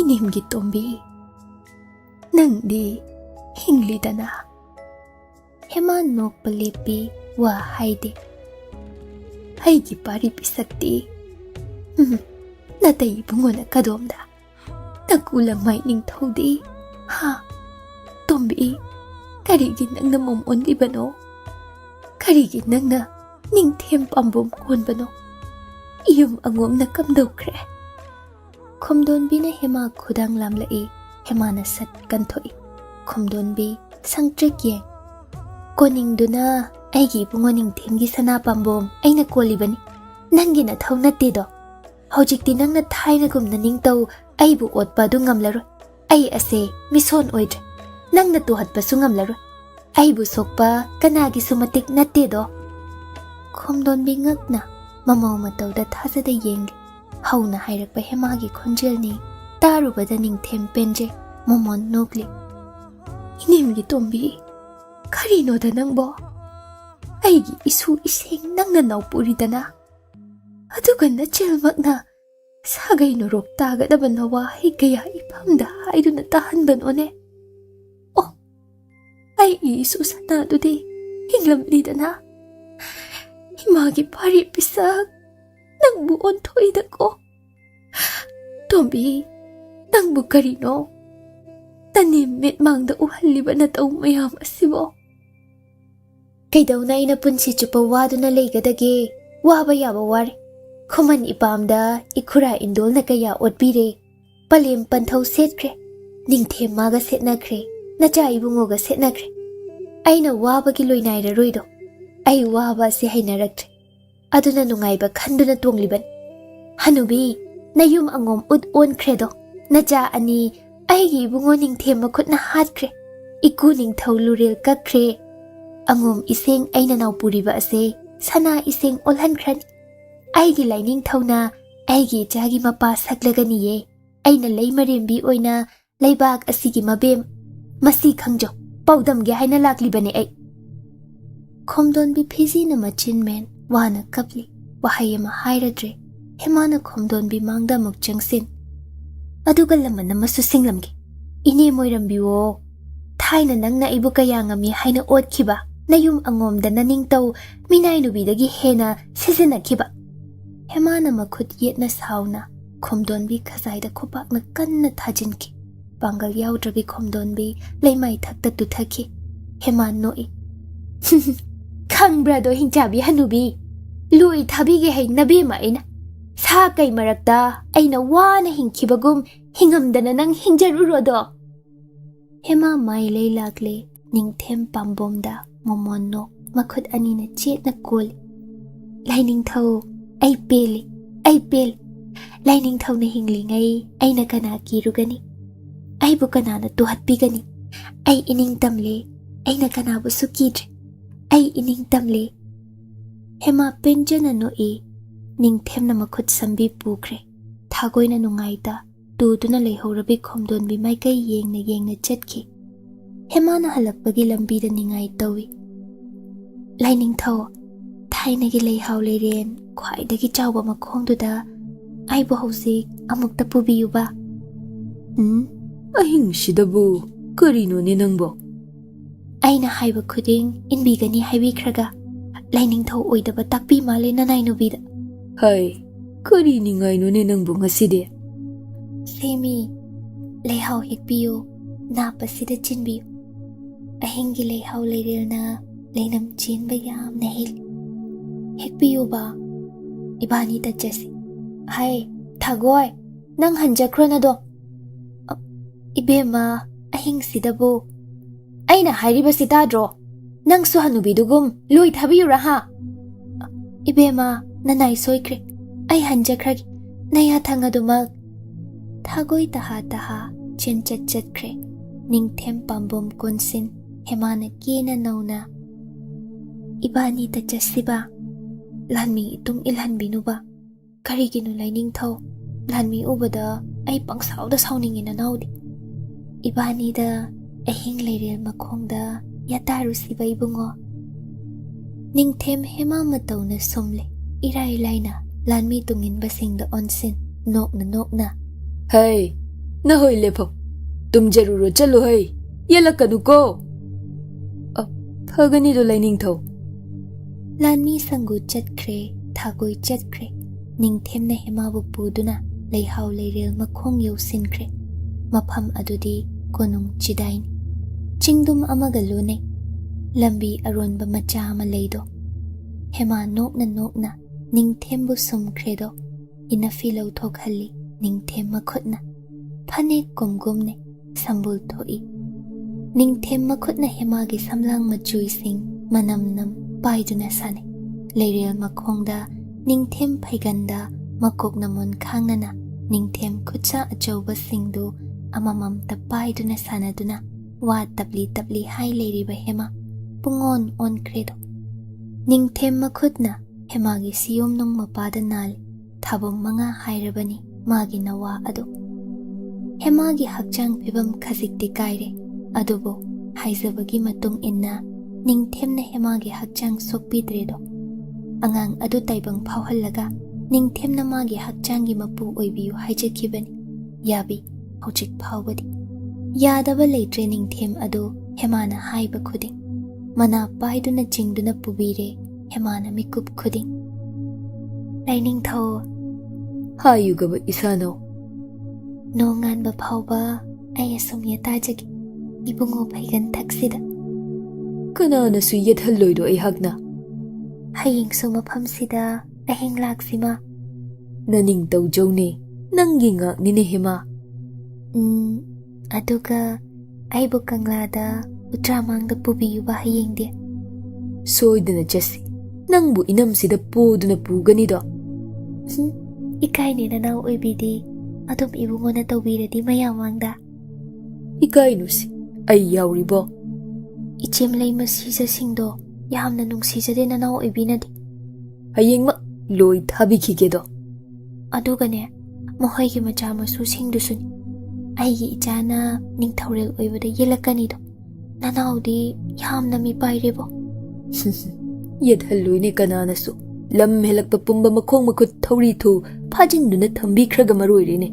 Inemgi tombi nangdi hinglidana Hema nokpa leppi wa haide haigi pari pisakti natai bungona kadomda nakula mai ningthodi ha tombi karigi nangna momon libano karigi nangna Ningthem pambom konbano iyum angomna kamdokre khomdonbi na hema khudang lamlai hema na sat kanthoi khomdonbi sangtrek ye koningduna aigi bungo Ningthemgi sana pambom aina kolibani nangi na thauna tedo hojikti nangna thaina gumna ningtau aibu otpa du ngamlaro ai ase mison oidre nangna tu hatpa su ngamlaro aibu sokpa kanagi sumatik natte do khomdonbi ngakna mamau matauda thasada yeng hauna hairakpa hemagi khonjelni tarubada Ningthem penje momon nokli Inemgi tombi karino da nangbo aigi isu iseng nangna naupuridana aduga nachelmakna sagai norok tagadabana wahay kaya ipamda haiduna tahanbanone oh ai isu sanadudi hinglamlidana himagi pari pisak nangbu ontoidako tombi nangbu karino tanim mitmangda uhalibana taw mayam asibo Kaidawna ina punsi chupa waduna leigadage waba yaba wari Khuman ipamda ikhura indol na kaya otbire palem panthau setkre Ningthem maga setnakre nacha ibungoga setnakre aina wabagi loinaira roido ai waba se hainaraktre aduna nungaiba khanduna tongliban hanubi nayum angom ud on credo nacha ani aigi ibungo Ningthem makhutna hatkre iku ningthau lurel kakre Angom iseng aina naupuriba ase sana iseng olhankrani aigi lainingthauna aigi jagi mapa saklaganiye aina leimarembi oina leibak asigi mabem masi khangjo paudamge haina laklibane ai khomdonbi phizina machinmen wana kapli wahayama hairadre hemana khomdonbi mangda muk changsin aduga lamana masu singlamge ine moirambiwo thaina nangna ibu kaya ngami haina otkhiba Nayum angomda naningtaw minay nubidagi hena sizinakiba. Hemana makhut yetna sauna khomdonbi khazayda khopakna kanna thajinki. Bangal yaudраbi khomdonbi leimai thakta tuthaki. Heman noi. Khangbra do hingchabi hanubi. Lui thabige hai nabe maina. Sa kai marakta aina wana hingkhibagum hingamdana nang hingjarurodo. Hema mai leilakle Ningthem pambomda momonno makhut anina chetna kol Lainingthau ai pel Lainingthau na hinglingai aina kana kirugani ai bu kana na tuhatpigani ai iningtamle aina kana bu sukidre ai iningtamle hema penjana no e Ningthem na makhut sambi pukre thagoina nungaita tuduna leihorabi khomdonbi maikai yengna chetki Hemana halakpagi lambida ningai tawi Lainingthau thainagi leihau leiren khwaidagi chawba makhongduda aibu hausi amukta pubiyuba ahing sidabu karino ni nangbo aina haiba khuding inbigani haibi khraga ꯂꯥꯏꯅꯤꯡꯊꯧ ꯑꯣꯏꯗꯕ ꯇꯥꯛꯄꯤ ꯃꯥꯜꯂꯦ ꯅꯅꯥꯏ ꯅꯨꯕꯤꯗ꯫ ꯍꯥꯏ ꯀꯔꯤ ꯅꯤꯡꯉꯥꯏꯅꯣꯅꯦ ꯅꯪꯕꯨ ꯉꯁꯤꯗꯤ? ꯁꯦꯃꯤ ꯂꯩꯍꯥꯎ ꯍꯦꯛꯄꯤꯌꯨ, ꯅꯥꯞꯄꯁꯤꯗ ꯆꯤꯟꯕꯤꯌꯨ꯫ ꯑꯍꯤꯡꯒꯤ ꯂꯩꯍꯥꯎ ꯂꯩꯔꯦꯜꯅ ꯂꯩꯅꯝ ꯆꯦꯟꯕ ꯌꯥꯝꯅ ꯍꯦꯜꯂꯤ꯫ ꯍꯦꯛꯄꯤꯌꯨꯕ, ꯏꯕꯥꯅꯤꯗ ꯆꯠꯁꯤ꯫ ꯍꯥꯏ ꯊꯥꯒꯣꯏ, ꯅꯪ ꯍꯟꯖꯈ꯭ꯔꯣꯅꯗꯣ꯫ ꯏꯕꯦꯝꯃ, ꯑꯍꯤꯡꯁꯤꯗꯕꯨ ꯑꯩꯅ ꯍꯥꯏꯔꯤꯕꯁꯤ ꯇꯥꯗ꯭ꯔꯣ? ꯅꯪꯁꯨ ꯍꯅꯨꯕꯤꯗꯨꯒꯨꯝ ꯂꯣꯏ ꯊꯥꯕꯤꯌꯨꯔꯥ ꯍꯥ? ꯏꯕꯦꯝꯃ, ꯅꯅꯥꯏ ꯁꯣꯏꯈ꯭ꯔꯦ, ꯑꯩ ꯍꯟꯖꯈ꯭ꯔꯒꯦ, ꯅꯌꯥꯊꯪ ꯑꯗꯨꯃꯛ꯫ ꯊꯥꯒꯣꯏ ꯇꯍꯥ ꯇꯍꯥ ꯆꯦꯟꯆꯠ ꯆꯠꯈ꯭ꯔꯦ꯫ ꯅꯤꯡꯊꯦꯝ ꯄꯥꯝꯕꯣꯝ ꯀꯣꯟꯁꯤꯟ ꯍꯦꯃꯥꯅ ꯀꯦꯅ ꯅꯧꯅ ꯏꯕꯥꯅꯤꯗ ꯆꯠꯁꯤꯕ, ꯂꯥꯟꯃꯤ ꯏꯇꯨꯡ ꯏꯜꯍꯟꯕꯤꯅꯨꯕ꯫ ꯀꯔꯤꯒꯤꯅꯣ ꯂꯥꯏꯅꯤꯡꯊꯧ? ꯂꯥꯟꯃꯤ ꯎꯕꯗ ꯑꯩ ꯄꯪꯁꯥꯎꯗ ꯁꯥꯎꯅꯤꯡꯉꯤ ꯅꯅꯥꯎꯗꯤ꯫ ꯏꯕꯥꯅꯤꯗ ꯑꯍꯤꯡ ꯂꯩꯔꯦꯜ ꯃꯈꯣꯡꯗ ꯌꯥꯇꯥꯔꯨꯁꯤꯕ ꯏꯕꯨꯡꯉꯣ꯫ ꯅꯤꯡꯊꯦꯝ ꯍꯦꯃꯥ ꯃꯇꯧꯅ ꯁꯨꯝꯂꯦ, ꯏꯔꯥꯏ ꯂꯥꯏꯅ ꯂꯥꯟꯃꯤ ꯇꯨꯡꯏꯟꯕꯁꯤꯡꯗ ꯑꯣꯟꯁꯤꯟ ꯅꯣꯛꯅ ꯅꯣꯛꯅ꯫ ꯍꯩ ꯅꯍꯣꯏ ꯂꯦꯞꯐꯧ, ꯇꯨꯝꯖꯔꯨꯔꯣ ꯆꯠꯂꯨ ꯍꯩ, ꯌꯦꯜꯂꯛꯀꯅꯨꯀꯣ꯫ ꯐꯒꯅꯤꯗꯣ ꯂꯥꯏꯅꯤꯡꯊꯧ꯫ ꯂꯥꯟꯃꯤ ꯁꯪꯒꯨ ꯆꯠꯈ꯭ꯔꯦ, ꯊꯥꯒꯣꯏ ꯆꯠꯈ꯭ꯔꯦ꯫ ꯅꯤꯡꯊꯦꯝꯅ ꯍꯦꯃꯥꯕꯨ ꯄꯨꯗꯨꯅ ꯂꯩꯍꯥꯎ ꯂꯩꯔꯦꯜ ꯃꯈꯣꯡ ꯌꯧꯁꯤꯟꯈ꯭ꯔꯦ꯫ ꯃꯐꯝ ꯑꯗꯨꯗꯤ ꯀꯣꯅꯨꯡ ꯆꯤꯗꯥꯏꯅꯤ꯫ ꯆꯤꯡꯗꯨꯝ ꯑꯃꯒ ꯂꯣꯟꯅꯩ, ꯂꯝꯕꯤ ꯑꯔꯣꯟꯕ ꯃꯆꯥ ꯑꯃ ꯂꯩꯗꯣ꯫ ꯍꯦꯃꯥ ꯅꯣꯛꯅ ꯅꯣꯛꯅ ꯅꯤꯡꯊꯦꯝꯕꯨ ꯁꯨꯝꯈ꯭ꯔꯦꯗꯣ꯫ ꯏꯅꯐꯤ ꯂꯧꯊꯣꯛꯍꯜꯂꯤ ꯅꯤꯡꯊꯦꯝ ꯃꯈꯨꯠꯅ꯫ ꯐꯅꯦꯛ ꯀꯨꯝꯒꯨꯝꯅꯦ ꯁꯝꯕꯨꯜ ꯊꯣꯛꯏ꯫ ꯅꯤꯡꯊꯦꯝ ꯃꯈꯨꯠꯅ ꯍꯦꯃꯥꯒꯤ ꯁꯝꯂꯥꯡ ꯃꯆꯨꯏꯁꯤꯡ ꯃꯅꯝ ꯅꯝ ꯄꯥꯏꯗꯨꯅ ꯁꯥꯟꯅꯩ꯫ ꯂꯩꯔꯦꯜ ꯃꯈꯣꯡꯗ ꯅꯤꯡꯊꯦꯝ ꯐꯩꯒꯟꯗ ꯃꯀꯣꯛ ꯅꯃꯣꯟ ꯈꯥꯡꯅꯅ ꯅꯤꯡꯊꯦꯝ ꯈꯨꯠꯁꯥ ꯑꯆꯧꯕꯁꯤꯡꯗꯨ ꯑꯃꯃꯝꯇ ꯄꯥꯏꯗꯨꯅ ꯁꯥꯟꯅꯗꯨꯅ ꯋꯥ ꯇꯞꯂꯤ ꯇꯞꯂꯤ ꯍꯥꯏ ꯂꯩꯔꯤꯕ ꯍꯦꯃꯥ ꯄꯨꯡꯑꯣꯟ ꯑꯣꯟꯈ꯭ꯔꯦꯗꯣ꯫ ꯅꯤꯡꯊꯦꯝ ꯃꯈꯨꯠꯅ ꯍꯦꯃꯥꯒꯤ ꯁꯤꯌꯣꯝꯅꯨꯡ ꯃꯄꯥꯗ ꯅꯥꯜꯂꯤ꯫ ꯊꯥꯕꯝ 5 ꯍꯥꯏꯔꯕꯅꯤ ꯃꯥꯒꯤ ꯅꯋꯥ ꯑꯗꯣ꯫ ꯍꯦꯃꯥꯒꯤ ꯍꯛꯆꯥꯡ ꯐꯤꯕꯝ ꯈꯖꯤꯛꯇꯤ ꯀꯥꯏꯔꯦ, ꯑꯗꯨꯕꯨ ꯍꯥꯏꯖꯕꯒꯤ ꯃꯇꯨꯡ ꯏꯟꯅ ꯅꯤꯡꯊꯦꯝꯅ ꯍꯦꯃꯥꯒꯤ ꯍꯛꯆꯥꯡ ꯁꯣꯛꯄꯤꯗ꯭ꯔꯦꯗꯣ꯫ ꯑꯉꯥꯡ ꯑꯗꯨ ꯇꯥꯏꯕꯪ ꯐꯥꯎꯍꯜꯂꯒ ꯅꯤꯡꯊꯦꯝꯅ ꯃꯥꯒꯤ ꯍꯛꯆꯥꯡꯒꯤ ꯃꯄꯨ ꯑꯣꯏꯕꯤꯌꯨ ꯍꯥꯏꯖꯈꯤꯕꯅꯤ꯫ ꯌꯥꯕꯤ ꯍꯧꯖꯤꯛ ꯐꯥꯎꯕꯗꯤ꯫ ꯌꯥꯗꯕ ꯂꯩꯇ꯭ꯔꯦ ꯅꯤꯡꯊꯦꯝ ꯑꯗꯨ ꯍꯦꯃꯥꯅ ꯍꯥꯏꯕ ꯈꯨꯗꯤꯡ꯫ ꯃꯅꯥ ꯄꯥꯏꯗꯨꯅ ꯆꯤꯡꯗꯨꯅ ꯄꯨꯕꯤꯔꯦ ꯍꯦꯃꯥꯅ ꯃꯤꯀꯨꯞ ꯈꯨꯗꯤꯡ꯫ ꯂꯥꯏꯅꯤꯡꯊꯧ, ꯍꯥꯏꯌꯨꯒꯕ ꯏꯁꯥꯅꯧ꯫ ꯅꯣꯡꯉꯥꯟꯕ ꯐꯥꯎꯕ ꯑꯩ ꯑꯁꯨꯝ ꯌꯦꯇꯥꯖꯒꯦ ꯏꯕꯨꯡꯉꯣ ꯐꯩꯒꯟ ꯊꯛꯁꯤꯗ꯫ ꯀꯅꯥꯅꯁꯨ ꯌꯦꯠꯍꯜꯂꯣꯏꯗꯣ ꯑꯩꯍꯥꯛꯅ꯫ ꯍꯌꯦꯡꯁꯨ ꯃꯐꯝꯁꯤꯗ ꯑꯍꯤꯡ ꯂꯥꯛꯁꯤꯃ꯫ ꯅꯅꯤꯡ ꯇꯧꯖꯧꯅꯦ, ꯅꯪꯒꯤ ꯉꯥꯛꯅꯤꯅꯦ ꯍꯦꯃꯥ꯫ ꯑꯗꯨꯒ ꯑꯩꯕꯨ ꯀꯪꯂꯥꯗ ꯎꯇ꯭ꯔꯥꯃꯥꯡꯗ ꯄꯨꯕꯤꯌꯨꯕ ꯍꯌꯦꯡꯗꯤ꯫ ꯁꯣꯏꯗꯅ ꯆꯠꯁꯤ, ꯅꯪꯕꯨ ꯏꯅꯝꯁꯤꯗ ꯄꯣꯗꯨꯅ ꯄꯨꯒꯅꯤꯗꯣ꯫ ꯏꯀꯥꯏꯅꯦ ꯅꯅꯥꯎ ꯑꯣꯏꯕꯤꯗꯤ, ꯑꯗꯨꯝ ꯏꯕꯨꯡꯉꯣꯅ ꯇꯧꯕꯤꯔꯗꯤ ꯃꯌꯥꯝ ꯃꯥꯡꯗ꯫ ꯏꯀꯥꯏꯅꯨꯁꯤ, ꯑꯩ ꯌꯥꯎꯔꯤꯕꯣ꯫ ꯏꯆꯦꯝꯂꯩ ꯃꯁꯤꯖꯁꯤꯡꯗꯣ ꯌꯥꯝꯅ ꯅꯨꯡꯁꯤꯖꯗꯦ ꯅꯅꯥꯎ ꯑꯣꯏꯕꯤꯅꯗꯤ꯫ ꯍꯌꯦꯡꯃꯛ ꯂꯣꯏ ꯊꯥꯕꯤꯈꯤꯒꯦꯗꯣ꯫ ꯑꯗꯨꯒꯅꯦ ꯃꯈꯣꯏꯒꯤ ꯃꯆꯥ ꯃꯁꯨꯁꯤꯡꯗꯨꯁꯨꯅꯤ꯫ ꯑꯩꯒꯤ ꯏꯆꯥꯅ ꯅꯤꯡꯊꯧꯔꯦꯜ ꯑꯣꯏꯕꯗ ꯌꯦꯜꯂꯛꯀꯅꯤꯗꯣ꯫ ꯅꯅꯥꯎꯗꯤ ꯌꯥꯝꯅ ꯃꯤꯄꯥꯏꯔꯦꯕꯣ꯫ ꯌꯦꯠꯍꯜꯂꯣꯏꯅꯦ ꯀꯅꯥꯅꯁꯨ꯫ ꯂꯝ ꯍꯦꯜꯂꯛꯄ ꯄꯨꯝꯕ ꯃꯈꯣꯡ ꯃꯈꯨꯠ ꯊꯧꯔꯤ ꯊꯨ ꯐꯥꯖꯤꯟꯗꯨꯅ ꯊꯝꯕꯤꯈ꯭ꯔꯒ ꯃꯔꯣꯏꯔꯦꯅꯦ꯫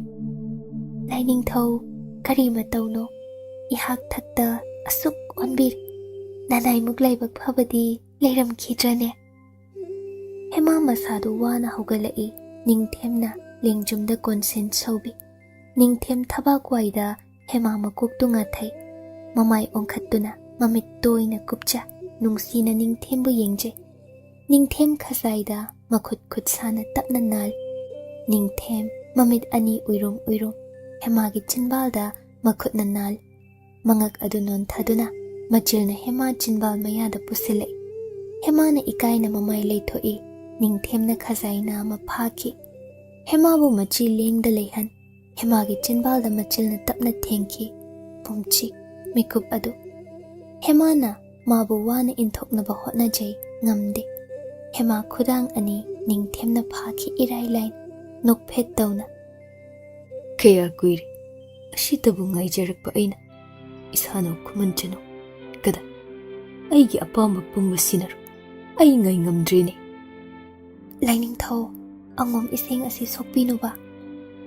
ꯂꯥꯏꯅꯤꯡꯊꯧ, ꯀꯔꯤ ꯃꯇꯧꯅꯣ ꯏꯍꯥꯛ ꯊꯛꯇ ꯑꯁꯨꯛ ꯑꯣꯟꯕꯤꯔꯤ? ꯅꯅꯥꯏꯃꯨꯛ ꯂꯥꯏꯕꯛ ꯐꯕꯗꯤ ꯂꯩꯔꯝꯈꯤꯗ꯭ꯔꯅꯦ? ꯍꯦꯃꯥ ꯃꯁꯥꯗꯨ ꯋꯥꯅ ꯍꯧꯒꯠꯂꯛꯏ꯫ ꯅꯤꯡꯊꯦꯝꯅ ꯂꯦꯡꯖꯨꯝꯗ ꯀꯣꯟꯁꯤꯟ ꯁꯧꯕꯤ꯫ ꯅꯤꯡꯊꯦꯝ ꯊꯕꯥꯛ ꯋꯥꯏꯗ ꯍꯦꯃꯥ ꯃꯀꯣꯛꯇꯨ ꯉꯥꯊꯩ꯫ ꯃꯃꯥꯏ ꯑꯣꯟꯈꯠꯇꯨꯅ ꯃꯃꯤꯠ ꯇꯣꯏꯅ ꯀꯨꯞꯆ ꯅꯨꯡꯁꯤꯅ ꯅꯤꯡꯊꯦꯝꯕꯨ ꯌꯦꯡꯖꯩ꯫ ꯅꯤꯡꯊꯦꯝ ꯈꯖꯥꯏꯗ ꯃꯈꯨꯠ ꯈꯨꯠꯁꯥꯅ ꯇꯞꯅ ꯅꯥꯜ꯫ ꯅꯤꯡꯊꯦꯝ ꯃꯃꯤꯠ ꯑꯅꯤ ꯎꯏꯔꯨꯝ ꯎꯏꯔꯨꯝ ꯍꯦꯃꯥꯒꯤ ꯆꯤꯟꯕꯥꯜꯗ ꯃꯈꯨꯠꯅ ꯅꯥꯜ꯫ ꯃꯉꯛ ꯑꯗꯨ ꯅꯣꯟꯊꯗꯨꯅ ꯃꯆꯤꯜꯅ ꯍꯦꯃꯥ ꯆꯤꯟꯕꯥꯜ ꯃꯌꯥꯗ ꯄꯨꯁꯤꯜꯂꯛꯏ꯫ ꯍꯦꯃꯥꯅ ꯏꯀꯥꯏꯅ ꯃꯃꯥꯏ ꯂꯩꯊꯣꯛꯏ꯫ ꯅꯤꯡꯊꯦꯝꯅ ꯈꯖꯥꯏ ꯅꯥꯝꯃ ꯐꯥꯈꯤ꯫ ꯍꯦꯃꯥꯕꯨ ꯃꯆꯤ ꯂꯦꯡꯗ ꯂꯩꯍꯟ ꯍꯦꯃꯥꯒꯤ ꯆꯤꯟꯕꯥꯜꯗ ꯃꯆꯤꯜꯅ ꯇꯞꯅ ꯊꯦꯡꯈꯤ꯫ ꯄꯨꯡꯆꯤ ꯃꯤꯀꯨꯞ ꯑꯗꯨ ꯍꯦꯃꯥꯅ ꯃꯥꯕꯨ ꯋꯥꯅ ꯏꯟꯊꯣꯛꯅꯕ ꯍꯣꯠꯅꯖꯩ, ꯉꯝꯗꯦ꯫ ꯍꯦꯃꯥ ꯈꯨꯗꯥꯡ ꯑꯅꯤ ꯅꯤꯡꯊꯦꯝꯅ ꯐꯥꯈꯤ ꯏꯔꯥꯏ ꯂꯥꯏꯅ, ꯅꯣꯛꯐꯦꯠ ꯇꯧꯅ꯫ ꯀꯌꯥ ꯀꯨꯏꯔꯦ ꯑꯁꯤꯇꯕꯨ ꯉꯥꯏꯖꯔꯛꯄ ꯑꯩꯅ꯫ ꯏꯁꯥꯅ ꯈꯨꯃꯟ ꯆꯅꯨ, ꯀꯗꯥ ꯑꯩꯒꯤ ꯑꯄꯥꯝꯕ ꯄꯨꯝꯕ ꯁꯤꯟꯅꯔꯣ, ꯑꯩ ꯉꯥꯏ ꯉꯝꯗ꯭ꯔꯦꯅꯦ꯫ ꯂꯥꯏꯅꯤꯡꯊꯧ, ꯑꯉꯣꯝ ꯏꯁꯤꯡ ꯑꯁꯤ ꯁꯣꯛꯄꯤꯅꯨꯕ꯫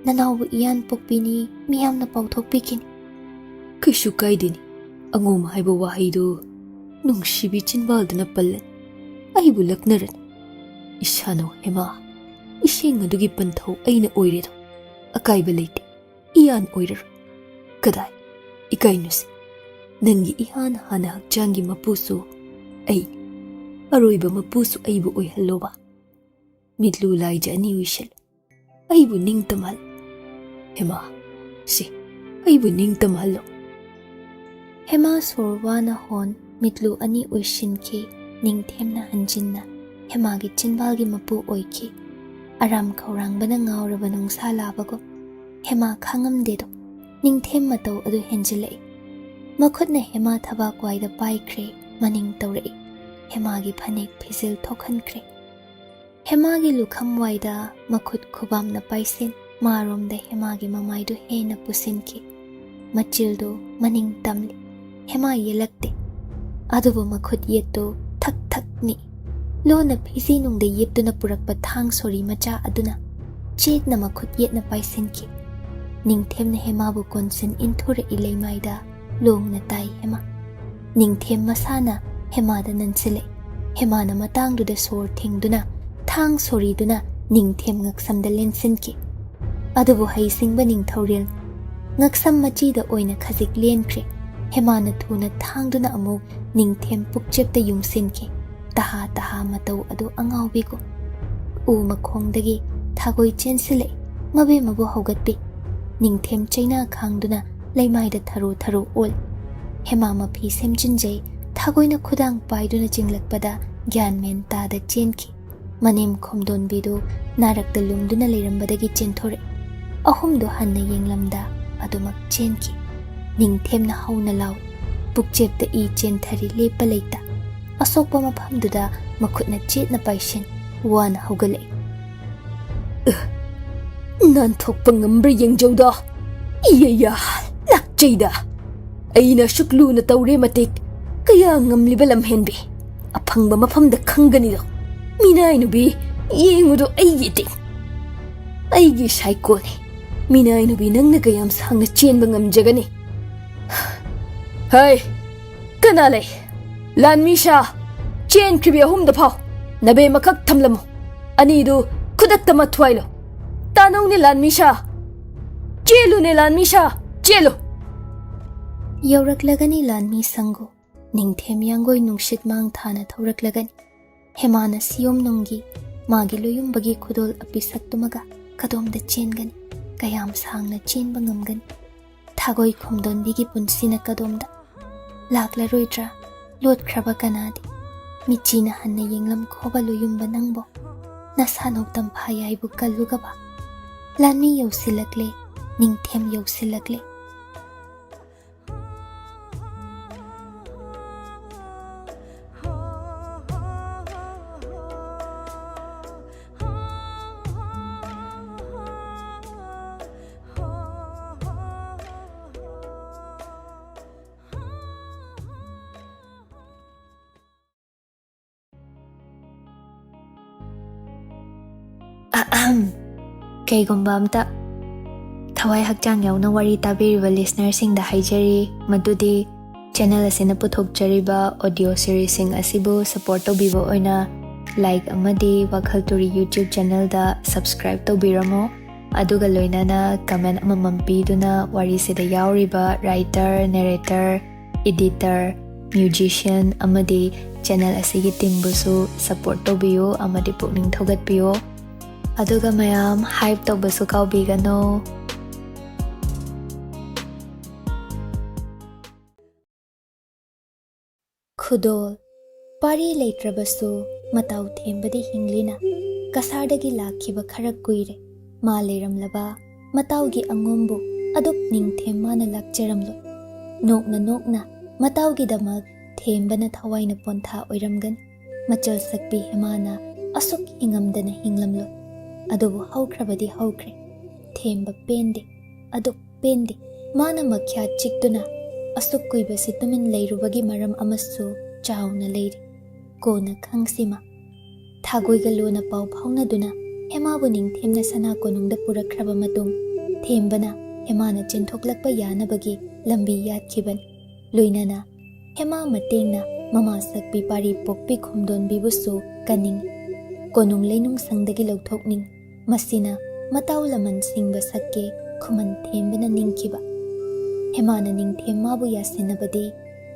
ꯅꯅꯥꯎꯕꯨ ꯏꯌꯥꯟ ꯄꯣꯛꯄꯤꯅꯤ ꯃꯤꯌꯥꯝꯅ ꯄꯥꯎꯊꯣꯛꯄꯤꯈꯤꯅꯤ꯫ ꯀꯩꯁꯨ ꯀꯥꯏꯗꯦꯅꯤ, ꯑꯉꯣꯝ ꯍꯥꯏꯕ ꯋꯥꯍꯩꯗꯨ ꯅꯨꯡꯁꯤꯕꯤ ꯆꯤꯟꯕꯥꯜꯗꯨꯅ ꯄꯜꯂꯅꯤ꯫ ꯑꯩꯕꯨ ꯂꯛꯅꯔꯅꯤ ꯏꯁꯥꯅ ꯍꯦꯃꯥ ꯏꯁꯤꯡ ꯑꯗꯨꯒꯤ ꯄꯟꯊꯧ ꯑꯩꯅ ꯑꯣꯏꯔꯦꯗꯣ ꯑꯀꯥꯏꯕ ꯂꯩꯇꯦ ꯏꯌꯥꯟ ꯑꯣꯏꯔꯔꯣꯏ ꯀꯗꯥꯏ ꯏꯀꯥꯏꯅꯨꯁꯤ ꯅꯪꯒꯤ ꯏꯍꯥꯟ ꯍꯥꯟꯅ ꯍꯛꯆꯥꯡꯒꯤ ꯃꯄꯨꯁꯨ ꯑꯩ ꯑꯔꯣꯏꯕ ꯃꯄꯨꯁꯨ ꯑꯩꯕꯨ ꯑꯣꯏꯍꯜꯂꯣꯕ ꯃꯤꯠꯂꯨ ꯂꯥꯏꯖ ꯑꯅꯤ ꯑꯣꯏꯁꯜꯂꯨ ꯑꯩꯕꯨ ꯅꯤꯡꯇꯝꯍꯜꯂꯨ ꯍꯦꯃꯥ ꯁꯤ ꯑꯩꯕꯨ ꯅꯤꯡꯇꯝꯍꯜꯂꯣ ꯍꯦꯃꯥ ꯁꯣꯔ ꯋꯥꯅ ꯍꯣꯟ ꯃꯤꯠꯂꯨ ꯑꯅꯤ ꯑꯣꯏꯁꯤꯟꯈꯤ ꯅꯤꯡꯊꯦꯝꯅ ꯍꯟꯖꯤꯟꯅ ꯍꯦꯃꯥꯒꯤ ꯆꯤꯟꯕꯥꯜꯒꯤ ꯃꯄꯨ ꯑꯣꯏꯈꯤ ꯑꯔꯥꯝ ꯈꯧꯔꯥꯡꯕꯅ ꯉꯥꯎꯔꯕ ꯅꯨꯡꯁꯥ ꯂꯥꯕꯒꯨꯝ ꯍꯦꯃꯥ ꯈꯪꯉꯝꯗꯦꯗꯣ ꯅꯤꯡꯊꯦꯝ ꯃꯇꯧ ꯑꯗꯨ ꯍꯦꯟꯖꯤꯜꯂꯛꯏ ꯃꯈꯨꯠꯅ ꯍꯦꯃꯥ ꯊꯕꯥꯛꯋꯥꯏꯗ ꯄꯥꯏꯈ꯭ꯔꯦ ꯃꯅꯤꯡ ꯇꯧꯔꯛꯏ ꯍꯦꯃꯥꯒꯤ ꯐꯅꯦꯛ ꯐꯤꯖꯤꯜ ꯊꯣꯛꯍꯟꯈ꯭ꯔꯦ ꯍꯦꯃꯥꯒꯤ ꯂꯨꯈꯝ ꯋꯥꯏꯗ ꯃꯈꯨꯠ ꯈꯨꯕꯥꯝꯅ ꯄꯥꯏꯁꯤꯟ ꯃꯥꯔꯣꯝꯗ ꯍꯦꯃꯥꯒꯤ ꯃꯃꯥꯏꯗꯨ ꯍꯦꯟꯅ ꯄꯨꯁꯤꯟꯈꯤ ꯃꯆꯤꯜꯗꯨ ꯃꯅꯤꯡ ꯇꯝꯂꯤ ꯍꯦꯃꯥ ꯌꯦꯜꯂꯛꯇꯦ ꯑꯗꯨꯕꯨ ꯃꯈꯨꯠ ꯌꯦꯠꯇꯨ ꯊꯛ ꯊꯛ ꯅꯤꯛꯏ ꯂꯣꯟꯅ ꯐꯤꯖꯤꯅꯨꯡꯗ ꯌꯦꯞꯇꯨꯅ ꯄꯨꯔꯛꯄ ꯊꯥꯡ ꯁꯣꯔꯤ ꯃꯆꯥ ꯑꯗꯨꯅ ꯆꯦꯠꯅ ꯃꯈꯨꯠ ꯌꯦꯠꯅ ꯄꯥꯏꯁꯤꯟꯈꯤ ꯅꯤꯡꯊꯦꯝꯅ ꯍꯦꯃꯥꯕꯨ ꯀꯣꯟꯁꯤꯟ ꯏꯟꯊꯨꯔꯛꯏ ꯂꯩꯃꯥꯏꯗ ꯂꯣꯡꯅ ꯇꯥꯏ ꯍꯦꯃꯥ ꯅꯤꯡꯊꯦꯝ ꯃꯁꯥꯅ ꯍꯦꯃꯥꯗ ꯅꯟꯁꯤꯜꯂꯛꯏ ꯍꯦꯃꯥꯅ ꯃꯇꯥꯡꯗꯨꯗ ꯁꯣꯔ ꯊꯤꯡꯗꯨꯅ ꯊꯥꯡ ꯁꯣꯔꯤꯗꯨꯅ ꯅꯤꯡꯊꯦꯝ ꯉꯛꯁꯝꯗ ꯂꯦꯟꯁꯤꯟꯈꯤ ꯑꯗꯨꯕꯨ ꯍꯩꯁꯤꯡꯕ ꯅꯤꯡꯊꯧꯔꯦꯜ ꯉꯛꯁꯝ ꯃꯆꯤꯗ ꯑꯣꯏꯅ ꯈꯖꯤꯛ ꯂꯦꯟꯈ꯭ꯔꯦ ꯍꯦꯃꯥꯅ ꯊꯨꯅ ꯊꯥꯡꯗꯨꯅ ꯑꯃꯨꯛ ꯅꯤꯡꯊꯦꯝ ꯄꯨꯛꯆꯦꯞꯇ ꯌꯨꯡꯁꯤꯟꯈꯤ ꯇꯍꯥ ꯇꯍꯥ ꯃꯇꯧ ꯑꯗꯨ ꯑꯉꯥꯎꯕꯤꯒꯨꯝ ꯎ ꯃꯈꯣꯡꯗꯒꯤ ꯊꯥꯒꯣꯏ ꯆꯦꯟꯁꯤꯜꯂꯛꯏ ꯃꯕꯦꯝꯃꯕꯨ ꯍꯧꯒꯠꯄꯤ ꯅꯤꯡꯊꯦꯝ ꯆꯩꯅꯥ ꯈꯥꯡꯗꯨꯅ ꯂꯩꯃꯥꯏꯗ ꯊꯔꯣ ꯊꯔꯣ ꯑꯣꯜ ꯍꯦꯃꯥ ꯃꯐꯤ ꯁꯦꯝꯖꯤꯟꯖꯩ ꯊꯥꯒꯣꯏꯅ ꯈꯨꯗꯥꯡ ꯄꯥꯏꯗꯨꯅ ꯆꯤꯡꯂꯛꯄꯗ ꯒ꯭ꯌꯥꯟ ꯃꯦꯟ ꯇꯥꯗ ꯆꯦꯟꯈꯤ ꯃꯅꯦꯝ ꯈꯣꯝꯗꯣꯟꯕꯤꯗꯨ ꯅꯥꯔꯛꯇ ꯂꯨꯝꯗꯨꯅ ꯂꯩꯔꯝꯕꯗꯒꯤ ꯆꯦꯟꯊꯣꯔꯛꯏ ꯑꯍꯨꯝꯗꯨ ꯍꯟꯅ ꯌꯦꯡꯂꯝꯗ ꯑꯗꯨꯃꯛ ꯆꯦꯟꯈꯤ ꯅꯤꯡꯊꯦꯝꯅ ꯍꯧꯅ ꯂꯥꯎꯏ ꯄꯨꯛꯆꯦꯞꯇ ꯏ ꯆꯦꯟꯊꯔꯤ ꯂꯦꯞꯄ ꯂꯩꯇ ꯑꯁꯣꯛꯄ ꯃꯐꯝꯗꯨꯗ ꯃꯈꯨꯠꯅ ꯆꯦꯠꯅ ꯄꯥꯏꯁꯤꯟ ꯋꯥꯅ ꯍꯧꯒꯠꯂꯛꯏ ꯅꯥꯟꯊꯣꯛꯄ ꯉꯝꯕ꯭ꯔꯥ ꯌꯦꯡꯖꯧꯗ ꯏꯌꯥ ꯂꯥꯛꯆꯩꯗ ꯑꯩꯅ ꯑꯁꯨꯛ ꯂꯨꯅ ꯇꯧꯔꯦ ꯃꯇꯤꯛ ꯀꯌꯥ ꯉꯝꯂꯤꯕ ꯂꯝꯍꯦꯟꯕꯤ ꯑꯐꯪꯕ ꯃꯐꯝꯗ ꯈꯪꯒꯅꯤꯗꯣ ꯃꯤꯅꯥꯏ ꯅꯨꯕꯤ ꯌꯦꯡꯉꯨꯗꯣ ꯑꯩꯒꯤ ꯇꯤꯡ ꯑꯩꯒꯤ ꯁꯥꯏꯀꯣꯜꯅꯤ ꯃꯤꯅꯥꯏ ꯅꯨꯕꯤ ꯅꯪꯅ ꯀꯌꯥꯝ ꯁꯥꯡꯅ ꯆꯦꯟꯕ ꯉꯝꯖꯒꯅꯤ ꯍꯩ ꯀꯅꯥ ꯂꯩ ꯂꯥꯟꯃꯤꯁꯥ ꯆꯦꯟꯈ꯭ꯔꯤꯕꯤ ꯑꯍꯨꯝꯗ ꯐꯥꯎ ꯅꯕꯦꯝꯃꯈꯛ ꯊꯝꯂꯝꯃꯨ ꯑꯅꯤꯗꯨ ꯈꯨꯗꯛꯇ ꯃꯊ꯭ꯋꯥꯏꯂꯣ ꯇꯥꯅꯧꯅꯦ ꯂꯥꯟꯃꯤꯁꯥ ꯆꯦꯜꯂꯨꯅꯦ ꯂꯥꯟꯃꯤꯁꯥ ꯆꯦꯜꯂꯨ ꯌꯧꯔꯛꯂꯒꯅꯤ ꯂꯥꯟꯃꯤ ꯁꯪꯒꯨ ꯅꯤꯡꯊꯦꯝ ꯌꯥꯡꯒꯣꯏ ꯅꯨꯡꯁꯤꯠ ꯃꯥꯡ ꯊꯥꯅ ꯊꯧꯔꯛꯂꯒꯅꯤ ꯍꯦꯃꯥꯅ ꯁꯤꯌꯣꯝꯅꯨꯡꯒꯤ ꯃꯥꯒꯤ ꯂꯣꯌꯨꯝꯕꯒꯤ ꯈꯨꯗꯣꯜ ꯑꯄꯤꯁꯛꯇꯨꯃꯒ ꯀꯗꯣꯝꯗ ꯆꯦꯟꯒꯅꯤ ꯀꯌꯥꯝ ꯁꯥꯡꯅ ꯆꯦꯟꯕ ꯉꯝꯒꯅꯤ ꯊꯥꯒꯣꯏ ꯈꯣꯝꯗꯣꯟꯕꯤꯒꯤ ꯄꯨꯟꯁꯤꯅ ꯀꯗꯣꯝꯗ ꯂꯥꯛꯂꯔꯣꯏꯗ꯭ꯔꯥ ꯂꯣꯠꯈ꯭ꯔꯕ ꯀꯅꯥꯗꯤ ꯃꯤꯆꯤꯅ ꯍꯟꯅ ꯌꯦꯡꯂꯝꯈꯣꯕ ꯂꯣꯌꯨꯝꯕ ꯅꯪꯕꯣ ꯅꯁꯥꯅꯧ ꯇꯝꯐꯥꯌꯥꯏꯕꯨ ꯀꯜꯂꯨꯒꯕ ꯂꯥꯟꯃꯤ ꯌꯧꯁꯤꯜꯂꯛꯂꯦ ꯅꯤꯡꯊꯦꯝ ꯌꯧꯁꯤꯜꯂꯛꯂꯦ ꯀꯩꯒꯨꯝꯕ ꯑꯝꯇ ꯊꯋꯥꯏ ꯍꯛꯆꯥꯡ ꯌꯥꯎꯅ ꯋꯥꯔꯤ ꯇꯥꯕꯤꯔꯤꯕ ꯂꯤꯁꯅꯔꯁꯤꯡꯗ ꯍꯥꯏꯖꯔꯤ ꯃꯗꯨꯗꯤ ꯆꯦꯅꯦꯜ ꯑꯁꯤꯅ ꯄꯨꯊꯣꯛꯆꯔꯤꯕ ꯑꯣꯗꯤꯑꯣ ꯁꯤꯔꯤꯁꯁꯤꯡ ꯑꯁꯤꯕꯨ ꯁꯄꯣꯔꯠ ꯇꯧꯕꯤꯕ ꯑꯣꯏꯅ ꯂꯥꯏꯛ ꯑꯃꯗꯤ WakhaL Turi ꯌꯨꯇ꯭ꯌꯨꯕ ꯆꯦꯅꯦꯜꯗ ꯁꯕꯁꯀ꯭ꯔꯥꯏꯕ ꯇꯧꯕꯤꯔꯝꯃꯣ ꯑꯗꯨꯒ ꯂꯣꯏꯅꯅ ꯀꯃꯦꯟ ꯑꯃꯃꯝ ꯄꯤꯗꯨꯅ ꯋꯥꯔꯤꯁꯤꯗ ꯌꯥꯎꯔꯤꯕ ꯔꯥꯏꯇꯔ ꯅꯦꯔꯦꯇꯔ ꯏꯗꯤꯇꯔ ꯃ꯭ꯌꯨꯖꯤꯁꯤꯌꯟ ꯑꯃꯗꯤ ꯆꯦꯅꯦꯜ ꯑꯁꯤꯒꯤ ꯇꯤꯝꯕꯨꯁꯨ ꯁꯄꯣꯔꯠ ꯇꯧꯕꯤꯌꯨ ꯑꯃꯗꯤ ꯄꯨꯛꯅꯤꯡ ꯊꯧꯒꯠꯄꯤꯌꯨ ꯑꯗꯨꯒ ꯃꯌꯥꯝ ꯍꯥꯏꯞ ꯇꯧꯕꯁꯨ ꯀꯥꯎꯕꯤꯒꯅꯨ ꯈꯨꯗꯣꯜ ꯄꯥꯔꯤ ꯂꯩꯇ꯭ꯔꯕꯁꯨ ꯃꯇꯥꯎ ꯊꯦꯝꯕꯗꯤ ꯍꯤꯡꯂꯤꯅ ꯀꯁꯥꯔꯗꯒꯤ ꯂꯥꯛꯈꯤꯕ ꯈꯔ ꯀꯨꯏꯔꯦ ꯃꯥ ꯂꯩꯔꯝꯂꯕ ꯃꯇꯥꯎꯒꯤ ꯑꯉꯣꯝꯕꯨ ꯑꯗꯨꯛ ꯅꯤꯡꯊꯦꯝ ꯃꯥꯅ ꯂꯥꯛꯆꯔꯝꯂꯣꯏ ꯅꯣꯛꯅ ꯅꯣꯛꯅ ꯃꯇꯥꯎꯒꯤꯗꯃꯛ ꯊꯦꯝꯕꯅ ꯊꯋꯥꯏꯅ ꯄꯣꯟꯊꯥ ꯑꯣꯏꯔꯝꯒꯅꯤ ꯃꯆꯜ ꯁꯛꯄꯤ ꯍꯦꯃꯥꯅ ꯑꯁꯨꯛ ꯍꯤꯡꯉꯝꯗꯅ ꯍꯤꯡꯂꯝꯂꯣꯏ ꯑꯗꯨꯕꯨ ꯍꯧꯈ꯭ꯔꯕꯗꯤ ꯍꯧꯈ꯭ꯔꯦ ꯊꯦꯝꯕ ꯄꯦꯟꯗꯦ ꯑꯗꯨꯛ ꯄꯦꯟꯗꯦ ꯃꯥꯅ ꯃꯈ꯭ꯌꯥ ꯆꯤꯛꯇꯨꯅ ꯑꯁꯨꯛ ꯀꯨꯏꯕꯁꯤ ꯇꯨꯃꯤꯟ ꯂꯩꯔꯨꯕꯒꯤ ꯃꯔꯝ ꯑꯃꯁꯨ ꯆꯥꯎꯅ ꯂꯩꯔꯤ ꯀꯣꯟꯅ ꯈꯪꯁꯤꯃ ꯊꯥꯒꯣꯏꯒ ꯂꯣꯟꯅ ꯄꯥꯎ ꯐꯥꯎꯅꯗꯨꯅ ꯍꯦꯃꯥꯕꯨ ꯅꯤꯡꯊꯦꯝꯅ ꯁꯅꯥ ꯀꯣꯅꯨꯡꯗ ꯄꯨꯔꯛꯈ꯭ꯔꯕ ꯃꯇꯨꯡ ꯊꯦꯝꯕꯅ ꯍꯦꯃꯥꯅ ꯆꯦꯟꯊꯣꯛꯂꯛꯄ ꯌꯥꯅꯕꯒꯤ ꯂꯝꯕꯤ ꯌꯥꯠꯈꯤꯕꯅꯤ ꯂꯣꯏꯅꯅ ꯍꯦꯃꯥ ꯃꯇꯦꯡꯅ mama sakpi pari pokpi khomdon bibusu kaning konung leinung sangdagi lauthokning masina mataw laman singba sakke khuman thembana ningkiba hemana ningthemmabu yasinabadi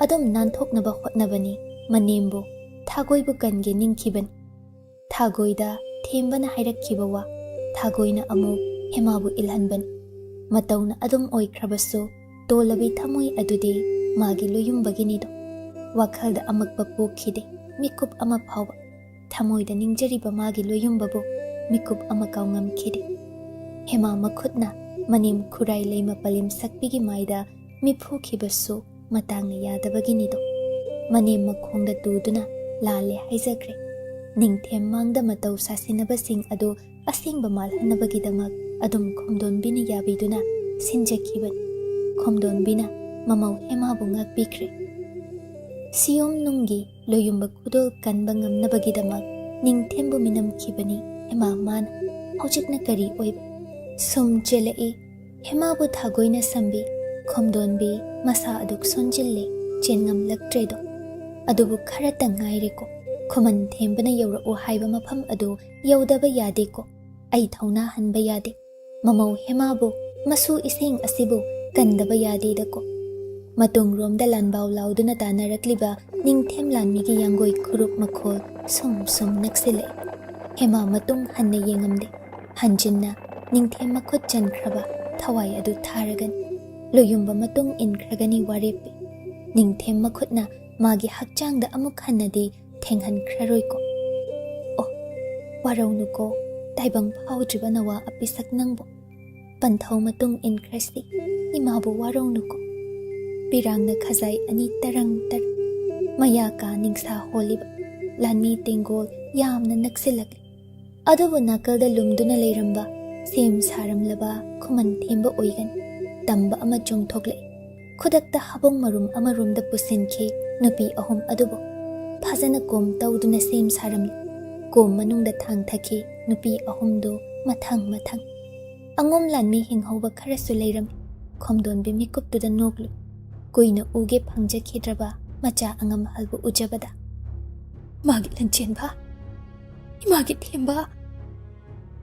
adom nanthoknaba hotnabani manembo thagoibu kange ningkiban thagoida thembana hairakkiba wa thagoina amu hemabu ilhanban matawna adom oikhrabasu tolabi thamoi adudi magi loyumbaginido wakhalda amakba pokhide mikup ama phawa thamoida ningjariba magi loyumbabu mikup ama kaungamkhide hema makhutna manim khurai leima palim sakpigi maida miphukibasu matangna yadabaginido manim makhongda tuduna lale haizakre ningthem mangda mataw sasinabasing adu asingba malhanabagidamak adum khomdonbina yabiduna sinjakiban khomdonbina mamaw hemabu ngakpikre siyom nungi loyumba khudol kanba ngamnabagidamak ningthembu minamkhibani hema man hojikna kari oiba sum chelai hemabu thagoina sambi khomdonbi masa aduk sonjille chengam laktredo adubu kharata ngaireko khuman thembana yawra o haiba mafam adu yawdaba yadeko ai thauna hanba yade mamaw hemabu masu ising asibu kandaba yade dako matung romda lanbaw lauduna tanarakliba ningthem lanmigi yangoi khurup makhol sum sum naksile hema matung hanna yengamde hanjinna ningthem makhot chankraba thawai adu tharagan loyumba matung inkragani warepi ningthem makhotna magi hakchangda amuk hannadi thenghan khraroiko oh waraunuko taibang phawjiba nawa apisak nangbo panthau matung inkrasi imabu waraunuko pirangna khazai ani tarang tar maya ka ningsa holiba lanmi tengol yamna naksilakli adubu nakalda lumduna leiramba sem saramlaba khuman themba oigan tamba ama chongthoklai khudakta habong marum amarumda pusinki nupi ahum adubu phajana kom tawduna sem saramli kom manungda thang thaki nupi ahumdo mathang mathang angom lanmi hinghoba kharasu leiram khomdon bi mikuptuda noklu kuina uge phangjakhidraba macha angam halbu ujabada magi Lanchenba imagi themba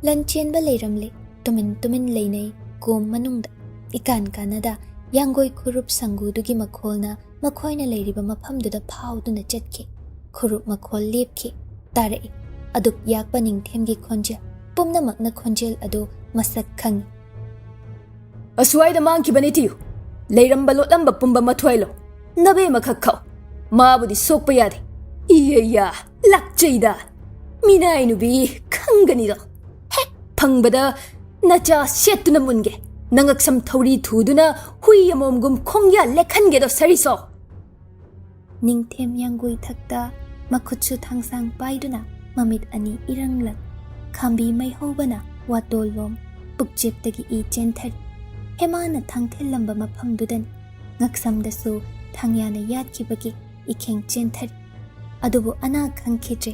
Lanchenba leiramle tumin tumin leinai kom manungda ikan kanada yangoi khurup sangudugi makholna makhoina leiriba mafamduda phawduna chatki khurup makhol lepki tarai aduk yakpa ningthemgi khonjel pumnamakna khonjel adu masak khangi aswaida mangkibani tiyu leiramba lotlamba pumba mathoilo nabe makhakhaw mabudi sokpa yade iya lakcheida minai nubi khanganido hek phangbada nacha setuna munge nangaksam thori thuduna hui amomgum khongya lekhangedo sariso ningthem yangui thakta makhutsu thangsang paiduna mamit ani irangla khambi mai hobana watolom pukjeptagi I chenthari hemana thangthellamba mafamdudan ngaksamdasu thangyana yatkibagi ikheng chenthari adubu ana khangkhidre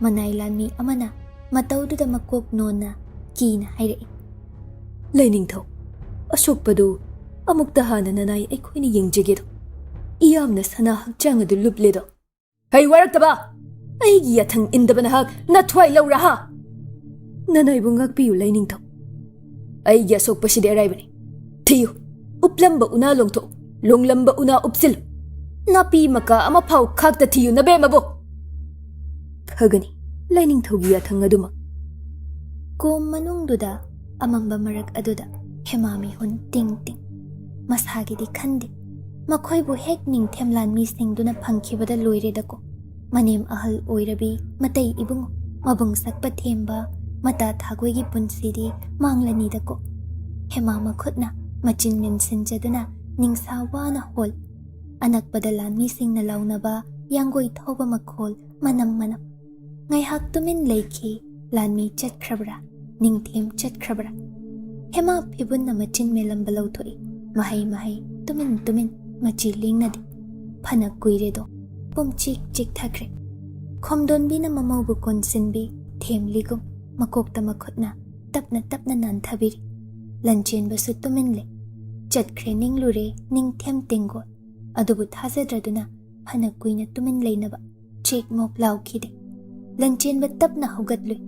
manailanmi amana matawduda makok nona kina hairai lainingthau asokpadu amukta hana nanai aikhoini yengjegedo iyamna sana hakchang adu lupledo hai waraktaba aigi yathang indabana hak nathwai lawra ha nanai bungak piu lainingthau aigi asokpaside araibani thiyu uplamba una longtho longlamba una upsil napi maka ama phau khakta thiyu nabe mabo phagani lainingthaugi yathang aduma kom manungduda amamba marak aduda hemami hun ting ting masagidi khandi makhoibu hek ningthem lanmi singduna phangkhibada loiredako manem ahal oirabi matai ibungo mabung sakpa themba mata thagoigi punsidi manglani dako hema makhutna machin min sinjaduna ningsa wana hol anakpada lanmi singna launaba yangoi thoba makhol manam manam ngai hak tumin leiki lanmi chatkrabra ningthem chatkrabra hema phibunna machin melam balau thoi mahai mahai tumin tumin machi lingnadi phana kuiredo pumchik chik thakre khomdon bina mamau bu konsinbi themligum makokta makhutna tapna nan thabiri Lanchenba su tuminle chatkre ninglure ningthem tingo adubu thazadraduna ꯐꯅ ꯀꯨꯏꯅ ꯇꯨꯃꯤꯟ ꯂꯩꯅꯕ ꯆꯦꯛ ꯃꯣꯛ ꯂꯥꯎꯈꯤꯗꯦ꯫ ꯂꯟꯆꯦꯟꯕ ꯇꯞꯅ ꯍꯧꯒꯠꯂꯨꯏ꯫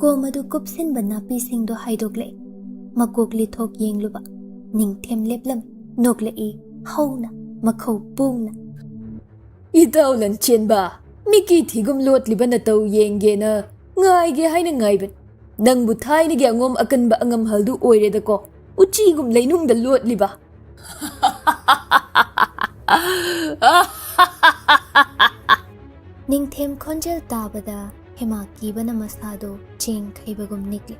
ꯀꯣꯝ ꯑꯗꯨ ꯀꯨꯞꯁꯤꯟꯕ ꯅꯥꯄꯤꯁꯤꯡꯗꯣ ꯍꯥꯏꯗꯣꯛꯂꯛꯏ꯫ ꯃꯀꯣꯛ ꯂꯤꯊꯣꯛ ꯌꯦꯡꯂꯨꯕ ꯅꯤꯡꯊꯦꯝ ꯂꯦꯞꯂꯝꯃꯤ, ꯅꯣꯛꯂꯛꯏ ꯍꯧꯅ, ꯃꯈꯧ ꯄꯨꯡꯅ꯫ ꯏꯇꯥꯎ ꯂꯟꯆꯦꯟꯕ, ꯃꯤꯀꯤ ꯊꯤꯒꯨꯝ ꯂꯣꯠꯂꯤꯕ ꯅꯇꯧ ꯌꯦꯡꯒꯦꯅ ꯉꯥꯏꯒꯦ ꯍꯥꯏꯅ ꯉꯥꯏꯕꯅꯤ꯫ ꯅꯪꯕꯨ ꯊꯥꯏꯅꯒꯤ ꯑꯉꯣꯝ ꯑꯀꯟꯕ ꯑꯉꯝꯍꯜꯗꯨ ꯑꯣꯏꯔꯦꯗꯀꯣ, ꯎꯆꯤꯒꯨꯝ ꯂꯩꯅꯨꯡꯗ ꯂꯣꯠꯂꯤꯕ꯫ ꯅꯤꯡꯊꯦꯝ ꯈꯣꯟꯖꯦꯜ ꯇꯥꯕꯗ ꯍꯦꯃꯥ ꯀꯤꯕꯅ ꯃꯁꯥꯗꯣ ꯆꯦꯡ ꯈꯩꯕꯒꯨꯝ ꯅꯤꯛꯂꯤ꯫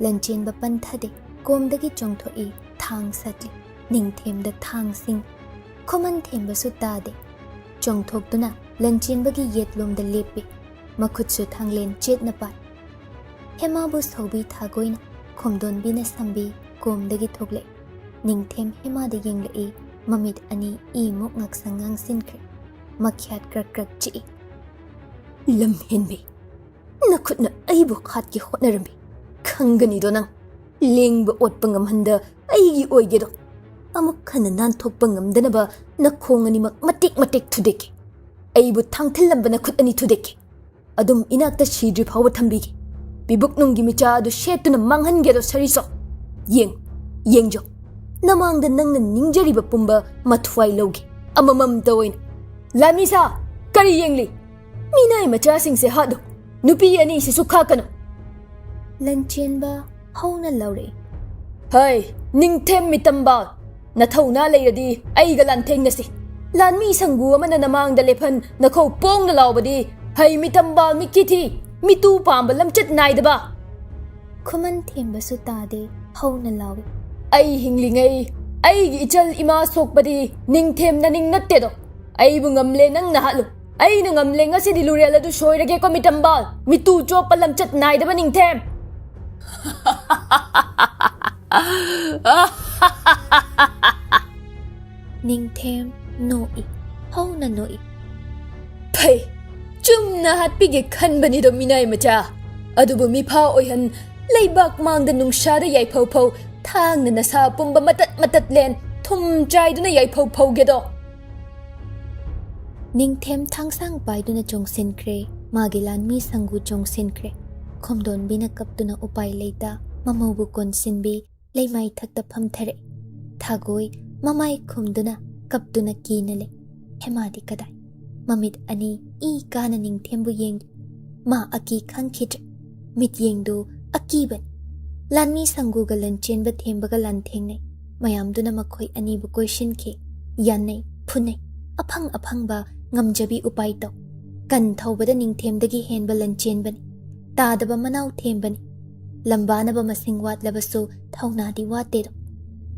ꯂꯟꯆꯦꯟꯕ ꯄꯟꯊꯗꯦ, ꯀꯣꯝꯗꯒꯤ ꯆꯣꯡꯊꯣꯛꯏ, ꯊꯥꯡ ꯁꯠꯂꯤ꯫ ꯅꯤꯡꯊꯦꯝꯗ ꯊꯥꯡꯁꯤꯡ ꯈꯨꯃꯟ ꯊꯦꯝꯕꯁꯨ ꯇꯥꯗꯦ꯫ ꯆꯣꯡꯊꯣꯛꯇꯨꯅ ꯂꯟꯆꯦꯟꯕꯒꯤ ꯌꯦꯠꯂꯣꯝꯗ ꯂꯦꯞꯄꯤ, ꯃꯈꯨꯠꯁꯨ ꯊꯥꯡꯂꯦꯟ ꯆꯦꯠꯅ ꯄꯥꯏ꯫ ꯍꯦꯃꯥꯕꯨ ꯁꯧꯕꯤ ꯊꯥꯒꯣꯏꯅ, ꯈꯣꯝꯗꯣꯟꯕꯤꯅ ꯁꯝꯕꯤ ꯀꯣꯝꯗꯒꯤ ꯊꯣꯛꯂꯛꯏ꯫ ꯅꯤꯡꯊꯦꯝ ꯍꯦꯃꯥꯗ ꯌꯦꯡꯂꯛꯏ, ꯃꯃꯤꯠ ꯑꯅꯤ ꯏꯃꯨꯛ ꯉꯛꯁꯪ ꯉꯥꯡꯁꯤꯟꯈ꯭ꯔꯦ, ꯃꯈ꯭ꯌꯥꯠ ꯀ꯭ꯔꯛ ꯀ꯭ꯔꯛ ꯆꯤꯛꯏ꯫ ꯂꯝꯍꯦꯟꯕꯤ, ꯅꯈꯨꯠꯅ ꯑꯩꯕꯨ ꯍꯥꯠꯀꯦ ꯍꯣꯠꯅꯔꯝꯃꯤ, ꯈꯪꯒꯅꯤꯗꯣ ꯅꯪ꯫ ꯂꯦꯡꯕ ꯑꯣꯠꯄ ꯉꯝꯍꯟꯗ ꯑꯩꯒꯤ ꯑꯣꯏꯒꯦꯗꯣ꯫ ꯑꯃꯨꯛ ꯍꯟꯅ ꯅꯥꯟꯊꯣꯛꯄ ꯉꯝꯗꯅꯕ ꯅꯈꯣꯡ ꯑꯅꯤꯃꯛ ꯃꯇꯦꯛ ꯃꯇꯦꯛ ꯊꯨꯗꯦꯛꯀꯦ꯫ ꯑꯩꯕꯨ ꯊꯥꯡꯊꯤꯜꯂꯝꯕ ꯅꯈꯨꯠ ꯑꯅꯤ ꯊꯨꯗꯦꯛꯀꯦ, ꯑꯗꯨꯝ ꯏꯅꯥꯛꯇ ꯁꯤꯗ꯭ꯔꯤ ꯐꯥꯎꯕ ꯊꯝꯕꯤꯒꯦ꯫ ꯄꯤꯕꯨꯛꯅꯨꯡꯒꯤ ꯃꯤꯆꯥ ꯑꯗꯨ ꯁꯦꯠꯇꯨꯅ ꯃꯥꯡꯍꯟꯒꯦꯗꯣ ꯁꯔꯤꯁꯣ꯫ ꯌꯦꯡꯖꯧ, ꯅꯃꯥꯡꯗ ꯅꯪꯅ ꯅꯤꯡꯖꯔꯤꯕ ꯄꯨꯝꯕ ꯃꯊ꯭ꯋꯥꯏ ꯂꯧꯒꯦ, ꯑꯃꯃꯝꯇ ꯑꯣꯏꯅ꯫ ꯂꯥꯟꯃꯤꯁꯥ, ꯀꯔꯤ ꯌꯦꯡꯂꯤ? ꯃꯤꯅꯥꯏ ꯃꯆꯥꯁꯤꯡꯁꯦ ꯍꯥꯠꯂꯨ, ꯅꯨꯄꯤ ꯑꯅꯤꯁꯤꯁꯨ ꯈꯥꯛꯀꯅꯨ꯫ ꯂꯟꯆꯦꯟꯕ ꯍꯧꯅ ꯂꯧꯔꯛꯏ꯫ ꯍꯩ, ꯅꯤꯡꯊꯦꯝ ꯃꯤꯇꯝꯕꯥꯜ, ꯅꯊꯧꯅꯥ ꯂꯩꯔꯗꯤ ꯑꯩꯒ ꯂꯥꯟꯊꯦꯡꯅꯁꯤ꯫ ꯂꯥꯟꯃꯤ ꯁꯪꯒꯨ ꯑꯃꯅ ꯅꯃꯥꯡꯗ ꯂꯦꯞꯍꯟ ꯅꯈꯧ ꯄꯣꯡꯅ ꯂꯥꯎꯕꯗꯤ, ꯍꯩ ꯃꯤꯇꯝꯕꯥꯜ ꯃꯤꯀꯤꯊꯤ, ꯃꯤꯇꯨ ꯄꯥꯝꯕ ꯂꯝꯆꯠ ꯅꯥꯏꯗꯕ꯫ ꯈꯨꯃꯟ ꯊꯦꯝꯕꯁꯨ ꯇꯥꯗꯦ, ꯍꯧꯅ ꯂꯥꯎꯏ꯫ ꯑꯩ ꯍꯤꯡꯂꯤꯉꯩ ꯑꯩꯒꯤ ꯏꯆꯜ ꯏꯃꯥ ꯁꯣꯛꯄꯗꯤ ꯅꯤꯡꯊꯦꯝ ꯅꯅꯤꯡ ꯅꯠꯇꯦꯗꯣ꯫ ꯑꯩꯕꯨ ꯉꯝꯂꯦ ꯅꯪꯅ ꯍꯥꯠꯂꯨ, ꯑꯩꯅ ꯉꯝꯂꯦ ꯉꯁꯤꯗꯤ ꯂꯨꯔꯦꯜ ꯑꯗꯨ ꯁꯣꯏꯔꯒꯦꯀꯣ ꯃꯤꯇꯝꯕꯥꯜ, ꯃꯤꯇꯨ ꯆꯣꯞꯄ ꯂꯝꯆꯠ ꯅꯥꯏꯗꯕ ꯅꯤꯡꯊꯦꯝ꯫ ꯅꯤꯡꯊꯦꯝ ꯅꯣꯛꯏ, ꯍꯧꯅ ꯅꯣꯛꯏ꯫ ꯐꯩ, ꯆꯨꯝꯅ ꯍꯥꯠꯄꯤꯒꯦ ꯈꯟꯕꯅꯤꯗꯣ ꯃꯤꯅꯥꯏ ꯃꯆꯥ, ꯑꯗꯨꯕꯨ ꯃꯤꯐꯥ ꯑꯣꯏꯍꯟ, ꯂꯩꯕꯥꯛ ꯃꯥꯡꯗ ꯅꯨꯡꯁꯥꯗ ꯌꯥꯏꯐꯧ ꯐꯧ, ꯊꯥꯡꯅ ꯅꯁꯥ ꯄꯨꯝꯕ ꯃꯇꯠ ꯃꯇꯠ ꯂꯦꯟ, ꯊꯨꯝ ꯆꯥꯏꯗꯨꯅ ꯌꯥꯏꯐꯧ ꯐꯧꯒꯦꯗꯣ꯫ ꯅꯤꯡꯊꯦꯝ ꯊꯥꯡꯁꯥꯡ ꯄꯥꯏꯗꯨꯅ ꯆꯣꯡꯁꯤꯟꯈ꯭ꯔꯦ, ꯃꯥꯒꯤ ꯂꯥꯟꯃꯤ ꯁꯪꯒꯨ ꯆꯣꯡꯁꯤꯟꯈ꯭ꯔꯦ꯫ ꯈꯣꯝꯗꯣꯟꯕꯤꯅ ꯀꯞꯇꯨꯅ ꯎꯄꯥꯏ ꯂꯩꯇ ꯃꯃꯧꯕꯨ ꯀꯣꯟꯁꯤꯟꯕꯤ ꯂꯩꯃꯥꯏ ꯊꯛꯇ ꯐꯝꯊꯔꯛꯏ꯫ ꯊꯥꯒꯣꯏ ꯃꯃꯥꯏ ꯈꯨꯝꯗꯨꯅ ꯀꯞꯇꯨꯅ ꯀꯤꯅ ꯂꯩ꯫ ꯍꯦꯃꯥꯗꯤ ꯀꯗꯥꯏ? ꯃꯃꯤꯠ ꯑꯅꯤ ꯏ ꯀꯥꯅ ꯅꯤꯡꯊꯦꯝꯕꯨ ꯌꯦꯡꯂꯤ꯫ ꯃꯥ ꯑꯀꯤ ꯈꯪꯈꯤꯗ꯭ꯔꯦ, ꯃꯤꯠꯌꯦꯡꯗꯨ ꯑꯀꯤꯕꯅꯤ꯫ ꯂꯥꯟꯃꯤ ꯁꯪꯒꯨꯒ ꯂꯟꯆꯦꯟꯕ ꯊꯦꯝꯕꯒ ꯂꯥꯟꯊꯦꯡꯅꯩ꯫ ꯃꯌꯥꯝꯗꯨꯅ ꯃꯈꯣꯏ ꯑꯅꯤꯕꯨ ꯀꯣꯏꯁꯤꯟꯈꯤ, ꯌꯥꯟꯅꯩ, ꯐꯨꯅꯩ, ꯑꯐꯪ ꯑꯐꯪꯕ ꯉꯝꯖꯕꯤ ꯎꯄꯥꯏ ꯇꯧ꯫ ꯀꯟ ꯊꯧꯕꯗ ꯅꯤꯡꯊꯦꯝꯗꯒꯤ ꯍꯦꯟꯕ ꯂꯟꯆꯦꯟꯕꯅꯤ, ꯇꯥꯗꯕ ꯃꯅꯥꯎ ꯊꯦꯝꯕꯅꯤ꯫ ꯂꯝꯕꯥꯅꯕ ꯃꯁꯤꯡ ꯋꯥꯠꯂꯕꯁꯨ ꯊꯧꯅꯥꯗꯤ ꯋꯥꯠꯇꯦꯗꯣ꯫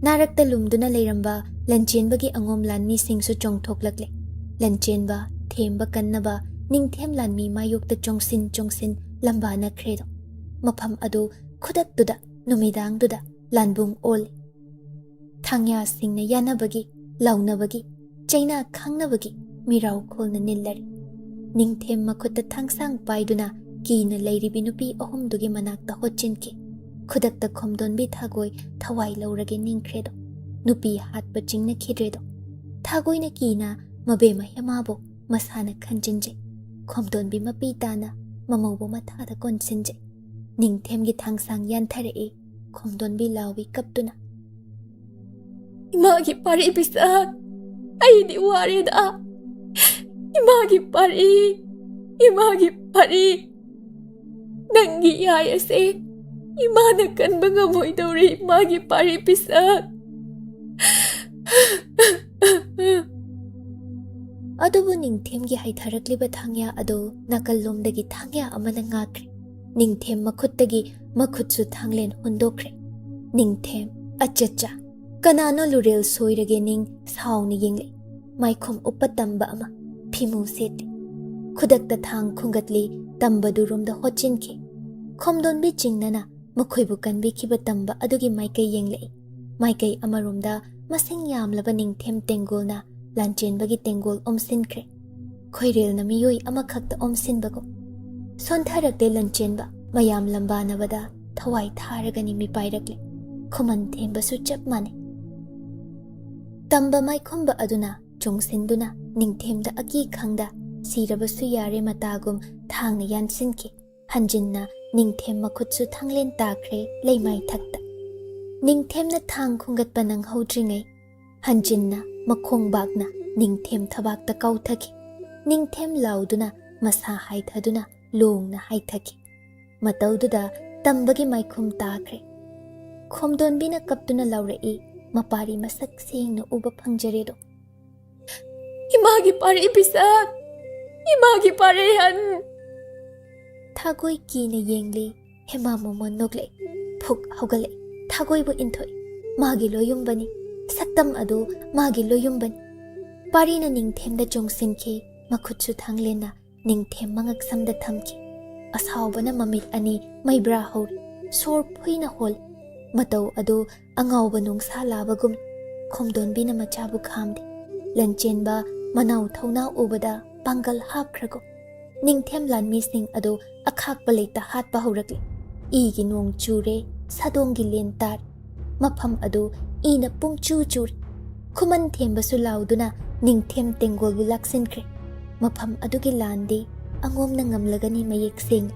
ꯅꯥꯔꯛꯇ ꯂꯨꯝꯗꯨꯅ ꯂꯩꯔꯝꯕ ꯂꯟꯆꯦꯟꯕꯒꯤ ꯑꯉꯣꯝ ꯂꯥꯟꯃꯤꯁꯤꯡꯁꯨ ꯆꯣꯡꯊꯣꯛꯂꯛꯂꯦ꯫ ꯂꯟꯆꯦꯟꯕ ꯊꯦꯝꯕ ꯀꯟꯅꯕ ꯅꯤꯡꯊꯦꯝ ꯂꯥꯟꯃꯤ ꯃꯥꯌꯣꯛꯇ ꯆꯣꯡꯁꯤꯟ ꯂꯝꯕꯥꯅꯈ꯭ꯔꯦꯗꯣ꯫ ꯃꯐꯝ ꯑꯗꯨ ꯈꯨꯗꯛꯇꯨꯗ, ꯅꯨꯃꯤꯗꯥꯡꯗꯨꯗ ꯂꯥꯟꯕꯨꯡ ꯑꯣꯜꯂꯤ꯫ ꯊꯥꯡꯌꯥꯁꯤꯡꯅ ꯌꯥꯅꯕꯒꯤ, ꯂꯥꯎꯅꯕꯒꯤ, ꯆꯩꯅꯥ ꯈꯥꯡꯅꯕꯒꯤ ꯃꯤꯔꯥꯎ ꯈꯣꯜꯅ ꯅꯤꯜꯂꯔꯤ꯫ ꯅꯤꯡꯊꯦꯝ ꯃꯈꯨꯠꯇ ꯊꯥꯡꯁꯥꯡ ꯄꯥꯏꯗꯨꯅ ꯀꯤꯅ ꯂꯩꯔꯤꯕꯤ ꯅꯨꯄꯤ ꯑꯍꯨꯝꯗꯨꯒꯤ ꯃꯅꯥꯛꯇ ꯍꯣꯠꯆꯤꯟꯈꯤ꯫ ꯈꯨꯗꯛꯇ ꯈꯣꯝꯗꯣꯟꯕꯤ ꯊꯥꯒꯣꯏ ꯊꯋꯥꯏ ꯂꯧꯔꯒꯦ ꯅꯤꯡꯈ꯭ꯔꯦꯗꯣ꯫ ꯅꯨꯄꯤ ꯍꯥꯠꯄ ꯆꯤꯡꯅꯈꯤꯗ꯭ꯔꯦꯗꯣ꯫ ꯊꯥꯒꯣꯏꯅ ꯀꯤꯅ ꯃꯕꯦꯝꯃ ꯍꯦꯃꯥꯕꯨ ꯃꯁꯥꯅ ꯈꯟꯖꯤꯟꯖꯩ꯫ ꯈꯣꯝꯗꯣꯟꯕꯤ ꯃꯄꯤ ꯇꯥꯅ ꯃꯃꯧꯕꯨ ꯃꯊꯥꯗ ꯀꯣꯟꯁꯤꯟꯖꯩ꯫ ꯅꯤꯡꯊꯦꯝꯒꯤ ꯊꯥꯡꯁꯥꯡ ꯌꯥꯟꯊꯔꯛꯏ꯫ ꯈꯣꯝꯗꯣꯟꯕꯤ ꯂꯥꯎꯏ ꯀꯞꯇꯨꯅ꯫ ꯏꯃꯥꯒꯤ ꯄꯥꯔꯤ ꯄꯤꯁꯛ, ꯑꯩꯗꯤ ꯋꯥꯔꯦꯗ꯫ ꯏꯃꯥꯒꯤ ꯄꯥꯔꯤ, ꯏꯃꯥꯒꯤ ꯄꯥꯔꯤ, ꯅꯪꯒꯤ ꯌꯥꯏ ꯑꯁꯦ ꯏꯃꯥꯅ ꯀꯟꯕ ꯉꯝꯃꯣꯏꯗꯧꯔꯤ ꯏꯃꯥꯒꯤ ꯄꯥꯔꯤ ꯄꯤꯁꯛ꯫ ꯑꯗꯨꯕꯨ ꯅꯤꯡꯊꯦꯝꯒꯤ ꯍꯩꯊꯔꯛꯂꯤꯕ ꯊꯥꯡꯌꯥ ꯑꯗꯨ ꯅꯥꯀꯜꯂꯣꯝꯗꯒꯤ ꯊꯥꯡꯌꯥ ꯑꯃꯅ ꯉꯥꯛꯈ꯭ꯔꯦ꯫ ꯅꯤꯡꯊꯦꯝ ꯃꯈꯨꯠꯇꯒꯤ ꯃꯈꯨꯠꯁꯨ ꯊꯥꯡꯂꯦꯟ ꯍꯨꯟꯗꯣꯛꯈ꯭ꯔꯦ꯫ ꯅꯤꯡꯊꯦꯝ ꯑꯆꯠꯆꯥ, ꯀꯅꯥꯅꯣ ꯂꯨꯔꯦꯜ ꯁꯣꯏꯔꯒꯦ ꯅꯤꯡ ꯁꯥꯎꯅ ꯌꯦꯡꯂꯛꯏ꯫ ꯃꯥꯏꯈꯣꯝ ꯎꯞꯄ ꯇꯝꯕ ꯑꯃ ꯐꯤꯃꯨ ꯁꯦꯠꯂꯤ꯫ ꯈꯨꯗꯛꯇ ꯊꯥꯡ ꯈꯨꯡꯒꯠꯂꯤ, ꯇꯝꯕꯗꯨꯔꯣꯝꯗ ꯍꯣꯠꯆꯤꯟꯈꯤ꯫ ꯈꯣꯝꯗꯣꯟꯕꯤ ꯆꯤꯡꯅꯅ ꯃꯈꯣꯏꯕꯨ ꯀꯟꯕꯤꯈꯤꯕ ꯇꯝꯕ ꯑꯗꯨꯒꯤ ꯃꯥꯏꯀꯩ ꯌꯦꯡꯂꯛꯏ꯫ ꯃꯥꯏꯀꯩ ꯑꯃꯔꯣꯝꯗ ꯃꯁꯤꯡ ꯌꯥꯝꯂꯕ ꯅꯤꯡꯊꯦꯝ ꯇꯦꯡꯒꯣꯜꯅ ꯂꯥꯟꯆꯦꯟꯕꯒꯤ ꯇꯦꯡꯒꯣꯜ ꯑꯣꯝꯁꯤꯟꯈ꯭ꯔꯦ꯫ ꯈꯣꯏꯔꯦꯜꯅ ꯃꯤꯑꯣꯏ ꯑꯃꯈꯛꯇ ꯑꯣꯝꯁꯤꯟꯕꯒꯨꯝ ꯁꯣꯟꯊꯔꯛꯂꯦ ꯂꯟꯆꯦꯟꯕ꯫ ꯃꯌꯥꯝ ꯂꯝꯕꯥꯅꯕꯗ ꯊꯋꯥꯏ ꯊꯥꯔꯒꯅꯤ ꯃꯤꯄꯥꯏꯔꯛꯂꯦ꯫ ꯈꯨꯃꯟ ꯊꯦꯝꯕꯁꯨ ꯆꯞ ꯃꯥꯟꯅꯩ꯫ ꯇꯝꯕ ꯃꯥꯏꯈꯣꯝꯕ ꯑꯗꯨꯅ ꯆꯣꯡꯁꯤꯟꯗꯨꯅ ꯅꯤꯡꯊꯦꯝꯗ ꯑꯀꯤꯈꯪꯗ ꯁꯤꯔꯕꯁꯨ ꯌꯥꯔꯦ ꯃꯇꯥꯒꯨꯝ ꯊꯥꯡꯅ ꯌꯥꯟꯁꯤꯟꯈꯤ꯫ ꯍꯟꯖꯤꯟꯅ ꯅꯤꯡꯊꯦꯝ ꯃꯈꯨꯠꯁꯨ ꯊꯥꯡꯂꯦꯟ ꯇꯥꯈ꯭ꯔꯦ ꯂꯩꯃꯥꯏ ꯊꯛꯇ꯫ ꯅꯤꯡꯊꯦꯝꯅ ꯊꯥꯡ ꯈꯨꯡꯒꯠꯄ ꯅꯪꯍꯧꯗ꯭ꯔꯤꯉꯩ ꯍꯟꯖꯤꯟꯅ ꯃꯈꯣꯡꯕꯥꯛꯅ ꯅꯤꯡꯊꯦꯝ ꯊꯕꯥꯛꯇ ꯀꯥꯎꯊꯈꯤ꯫ ꯅꯤꯡꯊꯦꯝ ꯂꯥꯎꯗꯨꯅ ꯃꯁꯥ ꯍꯥꯏꯊꯗꯨꯅ ꯂꯣꯡꯅ ꯍꯥꯏꯊꯈꯤ꯫ ꯃꯇꯧꯗꯨꯗ ꯇꯝꯕꯒꯤ ꯃꯥꯏꯈꯨꯝ ꯇꯥꯈ꯭ꯔꯦ꯫ ꯈꯣꯝꯗꯣꯟꯕꯤꯅ ꯀꯞꯇꯨꯅ ꯂꯥꯎꯔꯛꯏ꯫ ꯃꯄꯥꯔꯤ ꯃꯁꯛ ꯁꯦꯡꯅ ꯎꯕ ꯐꯪꯖꯔꯦꯗꯣ꯫ ꯏꯃꯥꯒꯤ ꯄꯥꯔꯤ ꯄꯤꯁꯛ, ꯏꯃꯥꯒꯤ ꯄꯥꯔꯦꯍꯟ! ꯊꯥꯒꯣꯏ ꯀꯤꯅ ꯌꯦꯡꯂꯤ꯫ ꯍꯦꯃꯥ ꯃꯣꯃꯣꯟ ꯅꯣꯛꯂꯛꯏ꯫ ꯐꯨꯛ ꯍꯧꯒꯠꯂꯛꯏ꯫ ꯊꯥꯒꯣꯏꯕꯨ ꯏꯟꯊꯣꯛꯏ꯫ ꯃꯥꯒꯤ ꯂꯣꯌꯨꯝꯕꯅꯤ, ꯁꯛꯇꯝ ꯑꯗꯨ ꯃꯥꯒꯤ ꯂꯣꯌꯨꯝꯕꯅꯤ꯫ ꯄꯥꯔꯤꯅ ꯅꯤꯡꯊꯦꯝꯗ ꯆꯣꯡꯁꯤꯟꯈꯤ꯫ ꯃꯈꯨꯠꯁꯨ ꯊꯥꯡꯂꯦꯟꯅ ꯅꯤꯡꯊꯦꯝ ꯃꯉꯛꯁꯝꯗ ꯊꯝꯈꯤ꯫ ꯑꯁꯥꯎꯕꯅ ꯃꯃꯤꯠ ꯑꯅꯤ ꯃꯩꯕ꯭ꯔꯥ ꯍꯧꯔꯤ꯫ ꯁꯣꯔ ꯐꯨꯏꯅ ꯍꯣꯜ꯫ ꯃꯇꯧ ꯑꯗꯨ ꯑꯉꯥꯎꯕ ꯅꯨꯡꯁꯥ ꯂꯥꯕꯒꯨꯝ꯫ ꯈꯣꯝꯗꯣꯟꯕꯤꯅ ꯃꯆꯥꯕꯨ ꯈꯥꯝꯗꯦ꯫ ꯂꯟꯆꯦꯟꯕ ꯃꯅꯥꯎ ꯊꯧꯅꯥ ꯎꯕꯗ ꯄꯥꯡꯒꯜ ꯍꯥꯞꯈ꯭ꯔꯒꯨꯝ꯫ ꯅꯤꯡꯊꯦꯝ ꯂꯥꯟꯃꯤꯁꯤꯡ ꯑꯗꯨ ꯑꯈꯥꯛꯄ ꯂꯩꯇ ꯍꯥꯠꯄ ꯍꯧꯔꯛꯂꯤ꯫ ꯏꯒꯤ ꯅꯣꯡ ꯆꯨꯔꯦ, ꯁꯥꯗꯣꯡꯒꯤ ꯂꯦꯟ ꯇꯥꯔꯦ꯫ ꯃꯐꯝ ꯑꯗꯨ ꯏꯅ ꯄꯨꯡꯆꯨ ꯆꯨꯔꯤ꯫ ꯈꯨꯃꯟ ꯊꯦꯝꯕꯁꯨ ꯂꯥꯎꯗꯨꯅ ꯅꯤꯡꯊꯦꯝ ꯇꯦꯡꯒꯣꯜꯕꯨ ꯂꯥꯛꯁꯤꯟꯈ꯭ꯔꯦ꯫ ꯃꯐꯝ ꯑꯗꯨꯒꯤ ꯂꯥꯟꯗꯤ ꯑꯉꯣꯝꯅ ꯉꯝꯂꯒꯅꯤ ꯃꯌꯦꯛ ꯁꯦꯡꯏ꯫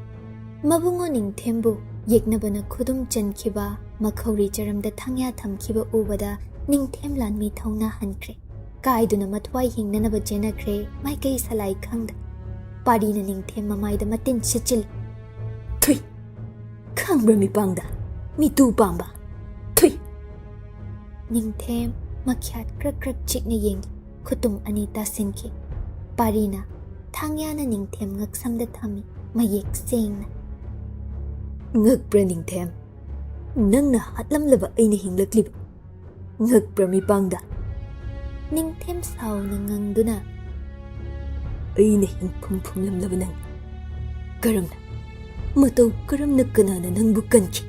ꯃꯕꯨꯡꯉꯣ ꯅꯤꯡꯊꯦꯝꯕꯨ ꯌꯦꯛꯅꯕꯅ ꯈꯨꯗꯨꯝ ꯆꯟꯈꯤꯕ, ꯃꯈꯧꯔꯤ ꯆꯔꯝꯗ ꯊꯥꯡꯌꯥ ꯊꯝꯈꯤꯕ ꯎꯕꯗ ꯅꯤꯡꯊꯦꯝ ꯂꯥꯟꯃꯤ ꯊꯧꯅꯥ ꯍꯟꯈ꯭ꯔꯦ꯫ ꯀꯥꯏꯗꯨꯅ ꯃꯊ꯭ꯋꯥꯏ ꯍꯤꯡꯅꯅꯕ ꯆꯦꯟꯅꯈ꯭ꯔꯦ ꯃꯥꯏꯀꯩ ꯁꯂꯥꯏ ꯈꯪꯗ꯫ ꯄꯥꯔꯤꯅ ꯅꯤꯡꯊꯦꯝ ꯃꯃꯥꯏꯗ ꯃꯇꯤꯟ ꯁꯤꯠꯆꯤꯜꯂꯤ꯫ ꯊꯨꯏ! ꯈꯪꯕ꯭ꯔ ꯃꯤꯄꯥꯡꯗ, ꯃꯤꯇꯨ ꯄꯥꯝꯕ! ꯊꯨꯏ! ꯅꯤꯡꯊꯦꯝ ꯃꯈ꯭ꯌꯥꯠ ꯀ꯭ꯔꯛ ꯀ꯭ꯔꯛ ꯆꯤꯛꯅ ꯌꯦꯡꯂꯤ꯫ ꯈꯨꯇꯨꯝ ꯑꯅꯤ ꯇꯥꯁꯤꯟꯈꯤ꯫ ꯄꯥꯔꯤꯅ ꯊꯥꯡꯌꯥꯅ ꯅꯤꯡꯊꯦꯝ ꯉꯛꯁꯝꯗ ꯊꯝꯃꯤ ꯃꯌꯦꯛ ꯁꯦꯡꯅ꯫ ꯉꯛꯄ꯭ꯔ ꯅꯤꯡꯊꯦꯝ? ꯅꯪꯅ ꯍꯥꯠꯂꯝꯂꯕ ꯑꯩꯅ ꯍꯤꯡꯂꯛꯂꯤꯕ ꯉꯛꯄ꯭ꯔ ꯃꯤꯄꯥꯡꯗ? ꯅꯤꯡꯊꯦꯝ ꯁꯥꯎꯅ ꯉꯪꯗꯨꯅ ꯑꯩꯅ ꯍꯤꯡꯐꯝ ꯐꯨꯝꯂꯝꯂꯕ ꯅꯪ ꯀꯔꯝꯅ, ꯃꯇꯧ ꯀꯔꯝꯅ ꯀꯅꯥꯅ ꯅꯪꯕꯨ ꯀꯟꯈꯤ?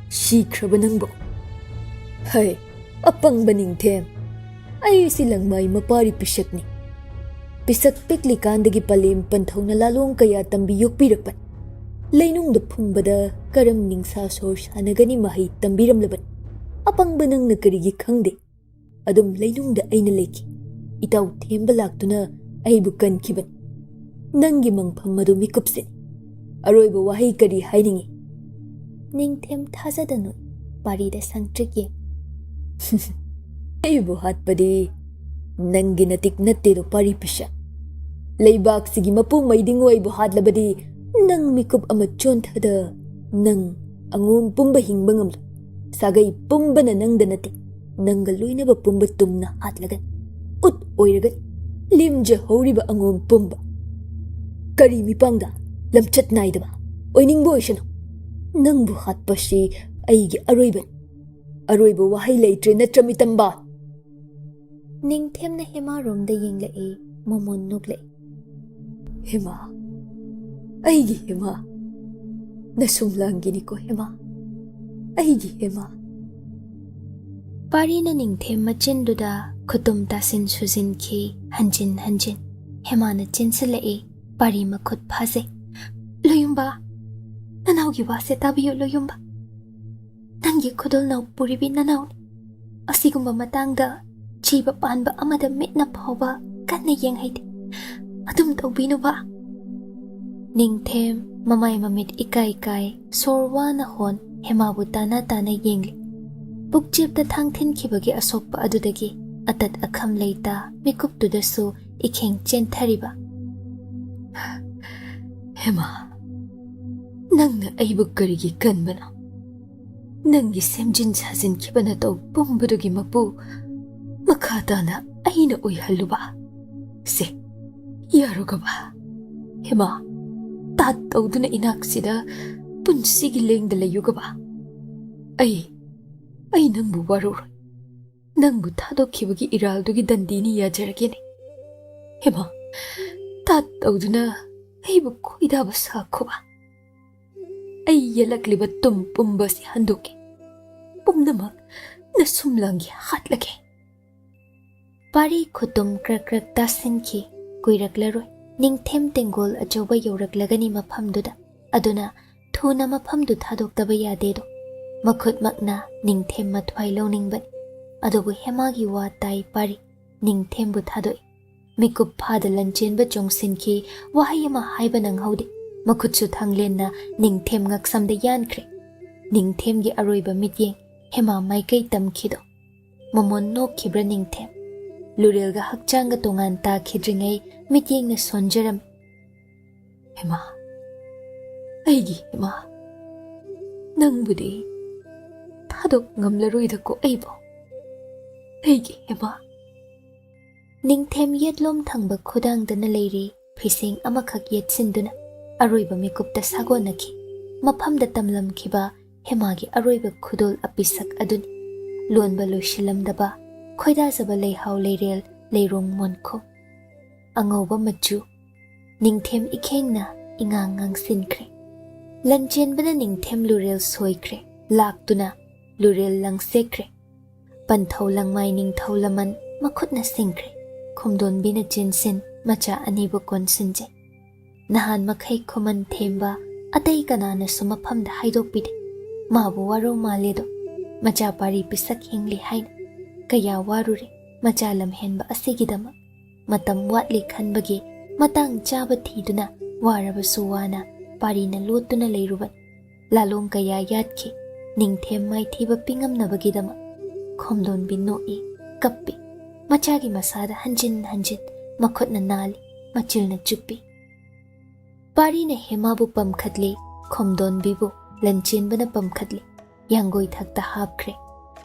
ꯁꯤꯈ꯭ꯔꯕ ꯅꯪꯕꯣ? ꯍꯩ ꯑꯄꯪꯕ ꯅꯤꯡꯊꯦꯝ! ꯑꯩꯁꯤ ꯂꯪꯃꯥꯏ ꯃꯄꯥꯔꯤ ꯄꯤꯁꯛꯅꯤ꯫ ꯄꯤꯁꯛ ꯄꯤꯛꯂꯤꯀꯥꯟꯗꯒꯤ ꯄꯂꯦꯝ ꯄꯟꯊꯧꯅ ꯂꯥꯂꯣꯡ ꯀꯌꯥ ꯇꯝꯕꯤ ꯌꯣꯛꯄꯤꯔꯛꯄꯅꯤ꯫ ꯂꯩꯅꯨꯡꯗ ꯐꯨꯝꯕꯗ ꯀꯔꯝ ꯅꯤꯡꯁꯥ ꯁꯣꯔ ꯁꯥꯟꯅꯒꯅꯤ ꯃꯍꯩ ꯇꯝꯕꯤꯔꯝꯂꯕꯅꯤ꯫ ꯑꯄꯪꯕ ꯅꯪꯅ ꯀꯔꯤꯒꯤ ꯈꯪꯗꯦ? ꯑꯗꯨꯝ ꯂꯩꯅꯨꯡꯗ ꯑꯩꯅ ꯂꯩꯈꯤ꯫ ꯏꯇꯥꯎ ꯊꯦꯝꯕ ꯂꯥꯛꯇꯨꯅ ꯑꯩꯕꯨ ꯀꯟꯈꯤꯕꯅꯤ꯫ ꯅꯪꯒꯤ ꯃꯪꯐꯝ ꯑꯗꯨ ꯃꯤꯀꯨꯞꯁꯤꯅꯤ꯫ ꯑꯔꯣꯏꯕ ꯋꯥꯍꯩ ꯀꯔꯤ ꯍꯥꯏꯅꯤꯡꯏ? ꯅꯤꯡꯊꯦꯝ ꯊꯥꯖꯗꯅ ꯄꯥꯔꯤꯗ ꯁꯪꯇ꯭ꯔꯤꯛ ꯌꯦꯡ꯫ ꯑꯩꯕꯨ ꯍꯥꯠꯄꯗꯤ ꯅꯪꯒꯤ ꯅꯇꯤꯛ ꯅꯠꯇꯦꯗꯣ ꯄꯥꯔꯤ ꯄꯤꯁꯛ꯫ ꯂꯩꯕꯥꯛꯁꯤꯒꯤ ꯃꯄꯨ ꯃꯩꯗꯤꯡꯉꯨ ꯑꯩꯕꯨ ꯍꯥꯠꯂꯕꯗꯤ ꯅꯪ ꯃꯤꯀꯨꯞ ꯑꯃ ꯆꯣꯟꯊꯗ ꯅꯪ ꯑꯉꯣꯝ ꯄꯨꯝꯕ ꯍꯤꯡꯕ ꯉꯝꯂꯣꯏ꯫ ꯁꯥꯒꯩ ꯄꯨꯝꯕꯅ ꯅꯪꯗ ꯅꯠꯇꯦ, ꯅꯪꯒ ꯂꯣꯏꯅꯕ ꯄꯨꯝꯕ ꯇꯨꯝꯅ ꯍꯥꯠꯂꯒꯅꯤ, ꯎꯠ ꯑꯣꯏꯔꯒꯅꯤ, ꯂꯦꯝꯖꯍꯧꯔꯤꯕ ꯑꯉꯣꯝ ꯄꯨꯝꯕ꯫ ꯀꯔꯤ ꯃꯤꯄꯥꯡꯗ ꯂꯝꯆꯠ ꯅꯥꯏꯗꯕ ꯑꯣꯏꯅꯤꯡꯕ ꯑꯣꯏꯁꯅꯨ꯫ ꯅꯪꯕꯨ ꯍꯥꯠꯄꯁꯤ ꯑꯩꯒꯤ ꯑꯔꯣꯏꯕꯅꯤ꯫ ꯑꯔꯣꯏꯕ ꯋꯥꯍꯩ ꯂꯩꯇ꯭ꯔꯦ ꯅꯠꯇ꯭ꯔ ꯃꯤꯇꯝꯕ? ꯅꯤꯡꯊꯦꯝꯅ ꯍꯦꯃꯥꯔꯣꯝꯗ ꯌꯦꯡꯂꯛꯏ꯫ ꯃꯣꯃꯣꯟ ꯅꯣꯛꯂꯛꯏ꯫ ꯍꯦꯃꯥ, ꯑꯩꯒꯤ ꯍꯦꯃꯥ, ꯅꯁꯨꯝꯂꯥꯡꯒꯤꯅꯤꯀꯣ ꯍꯦꯃꯥ, ꯑꯩꯒꯤ ꯍꯦꯃꯥ꯫ ꯄꯥꯔꯤꯅ ꯅꯤꯡꯊꯦꯝ ꯃꯆꯤꯟꯗꯨꯗ ꯈꯨꯇꯨꯝ ꯇꯥꯁꯤꯟ ꯁꯨꯖꯤꯟꯈꯤ ꯍꯟꯖꯤꯟ ꯍꯟꯖꯤꯟ꯫ ꯍꯦꯃꯥꯅ ꯆꯦꯟꯁꯤꯜꯂꯛꯏ꯫ ꯄꯥꯔꯤ ꯃꯈꯨꯠ ꯐꯥꯖꯩ꯫ ꯂꯣꯌꯨꯝꯕ, ꯅꯅꯥꯎꯒꯤ ꯋꯥꯁꯦ ꯇꯥꯕꯤꯌꯨ ꯂꯣꯌꯨꯝꯕ꯫ ꯅꯪꯒꯤ ꯈꯨꯗꯣꯜꯅꯥꯎ ꯄꯨꯔꯤꯕꯤ ꯅꯅꯥꯎꯅꯤ꯫ ꯑꯁꯤꯒꯨꯝꯕ ꯃꯇꯥꯡꯗ ꯖꯤꯕ ꯄꯥꯟꯕ ꯑꯃꯗ ꯃꯤꯠꯅ ꯐꯥꯎꯕ ꯀꯟꯅ ꯌꯦꯡꯍꯩꯗꯦ꯫ ꯑꯗꯨꯝ ꯇꯧꯕꯤꯅꯨꯕ꯫ ꯅꯤꯡꯊꯦꯝ ꯃꯃꯥꯏ ꯃꯃꯤꯠ ꯏꯀꯥꯏ ꯀꯥꯏ ꯁꯣꯔ ꯋꯥꯅ ꯍꯣꯟ ꯍꯦꯃꯥꯕꯨ ꯇꯥꯅ ꯇꯥꯅ ꯌꯦꯡꯂꯤ꯫ ꯄꯨꯛꯆꯦꯞꯇ ꯊꯥꯡ ꯊꯤꯟꯈꯤꯕꯒꯤ ꯑꯁꯣꯛꯄ ꯑꯗꯨꯗꯒꯤ ꯑꯇꯠ ꯑꯈꯝ ꯂꯩꯇ ꯃꯤꯀꯨꯞꯇꯨꯗꯁꯨ ꯏꯈꯦꯡ ꯆꯦꯟꯊꯔꯤꯕ꯫ ꯍꯦꯃꯥ, ꯅꯪꯅ ꯑꯩꯕꯨ ꯀꯔꯤꯒꯤ ꯀꯟꯕꯅꯣ? ꯅꯪꯒꯤ ꯁꯦꯝꯖꯤꯟ ꯁꯥꯖꯤꯟꯈꯤꯕ ꯅꯇꯧ ꯄꯨꯝꯕꯗꯨꯒꯤ ꯃꯄꯨ ꯃꯈꯥ ꯇꯥꯅ ꯑꯩꯅ ꯑꯣꯏꯍꯜꯂꯨꯕ? ꯁꯦ ꯌꯥꯔꯣꯒꯕ? ꯍꯦꯃꯥ, ꯇꯥꯠ ꯇꯧꯗꯨꯅ ꯏꯅꯥꯛꯁꯤꯗ ꯄꯨꯟꯁꯤꯒꯤ ꯂꯦꯡꯗ ꯂꯩꯌꯨꯒꯕ? ꯑꯩ ꯅꯪꯕꯨ ꯋꯥꯔꯧꯔꯣꯏ꯫ ꯅꯪꯕꯨ ꯊꯥꯗꯣꯛꯈꯤꯕꯒꯤ ꯏꯔꯥꯜꯗꯨꯒꯤ ꯗꯟꯗꯤꯅꯤ ꯌꯥꯖꯔꯒꯦꯅꯦ꯫ ꯍꯦꯃꯥ, ꯇꯥꯠ ꯇꯧꯗꯨꯅ ꯑꯩꯕꯨ ꯈꯣꯏꯗꯥꯕ ꯁꯥꯈꯣꯕ? ꯑꯩ ꯌꯦꯜꯂꯛꯂꯤꯕ ꯇꯨꯝ ꯄꯨꯝꯕꯁꯤ ꯍꯟꯗꯣꯛꯀꯦ꯫ ꯄꯨꯝꯅꯃꯛ ꯅꯁꯨꯝꯂꯥꯡꯒꯤ ꯍꯥꯠꯂꯒꯦ꯫ ꯄꯥꯔꯤ ꯈꯨꯇꯨꯝ ꯀ꯭ꯔꯛ ꯀ꯭ꯔꯛ ꯇꯥꯁꯤꯟꯈꯤ꯫ ꯀꯨꯏꯔꯛꯂꯔꯣꯏ ꯅꯤꯡꯊꯦꯝ ꯇꯦꯡꯒꯣꯜ ꯑꯆꯧꯕ ꯌꯧꯔꯛꯂꯒꯅꯤ ꯃꯐꯝꯗꯨꯗ꯫ ꯑꯗꯨꯅ ꯊꯨꯅ ꯃꯐꯝꯗꯨ ꯊꯥꯗꯣꯛꯇꯕ ꯌꯥꯗꯦꯗꯣ꯫ ꯃꯈꯨꯠꯃꯛꯅ ꯅꯤꯡꯊꯦꯝ ꯃꯊ꯭ꯋꯥꯏ ꯂꯧꯅꯤꯡꯕꯅꯤ꯫ ꯑꯗꯨꯕꯨ ꯍꯦꯃꯥꯒꯤ ꯋꯥ ꯇꯥꯏ ꯄꯥꯔꯤ꯫ Ningthembu thadoi. Mikup phada Lanchenba chongsinki wahai ama haiba nanghaude. Makhutsu thanglenna Ningthem ngaksamda yankre. Ningthemgi aroiba mityeng hema maikai tamkhido. Mamon nokhibra Ningthem. Lurelga hakchanga tongan ta khidringai mityengna sonjaram. Hema. Aigi hema. Nangbudi. Thadok ngamlaroida ko aibo. Aigi hema. Ningthem yetlom thangba khudangdana leiri phising amakhak yetsinduna aroiba mikupta sagonaki. Maphamda tamlamkhiba hemagi aroiba khudol apisak aduni. Luanba loishilamdaba khoidazaba leihau leirel leirong monko. Angauba machu. Ningthem ikhengna ingangang sinkre. Lanchenbana Ningthem lurel soikre. Laktuna lurel langsekre. Panthau langmai ningthau laman makhutna singkre. Khumdonbina jinsin macha anibu konsinje. Nahan makhai Khuman themba atai kanana sumaphamda haidokpide. Mabu waro maledo. Macha pari pisak hingli hain. Kaya warure macha lamhenba asigidama. Matam watli khanbagi matang chaba thiduna waraba suwana parina lotuna leiruban. Lalong kaya yatki Ningthem mai thiba pingam nabagidama. Khomdonbi noi kappi. Machagi masada hanjin makhutna nali machilna chuppi. Parina hemabu pamkhadli Khomdonbibu Lanchenbana pamkhadli. Yangoi thakta hapkre.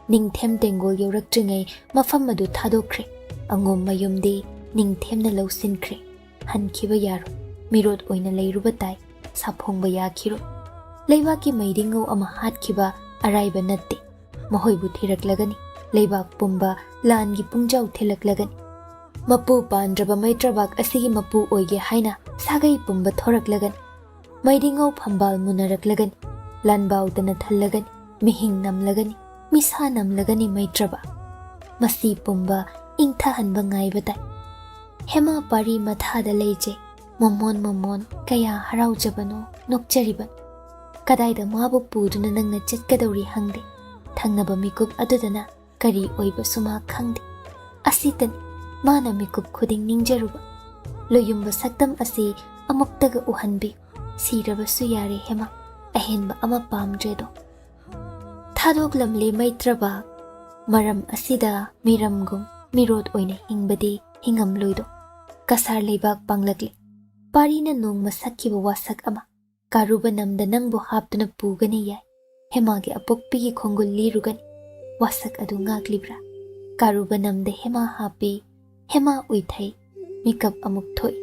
Ningthem tengol yoraktringai mafam adu thadokre. Angom mayumdi Ningthemna lausinkre. Hankhiba yaro mirod oina leiruba tai saphongba yakhiro. Leibaki maidingau ama hatkhiba araiba natte. Mahoibu thiraklagani. Leibak pumba langi pungjau thilaklagani. Mapu pandraba maitrabak asigi mapu oige haina sagai pumba thoraklagani. Maidingau phambal munaraklagani. Lanbaudana thallagani. Mihing namlagani. Misa namlagani maitraba. Masi pumba ingtha hanba ngaiba tai. Hema pari mathada leije. Momon kaya haraujabano nokjariban. Kadaida mabu puduna nangna chatkadauri hangde. Thangnaba mikup adudana kari oiba suma khangde. Asitan mana mikup khuding ningjaruba. Loyumba saktam asi amuktaga uhanbi. Siraba suyare hema ahenba ama pamdredo. Thadoklamle maitraba maram asida miramgum mirod oina hingbadi hingamloido. Kasar leibak panglagli. Parina nongma sakkiba wasak ama. Karuba namda nangbo haptuna pugani yai. Hemagi apokpigi khongul lirugani. Wasak adu ngaglibra. Karuba namda hema hapi. Hema uithai. Mikap amuk thoi.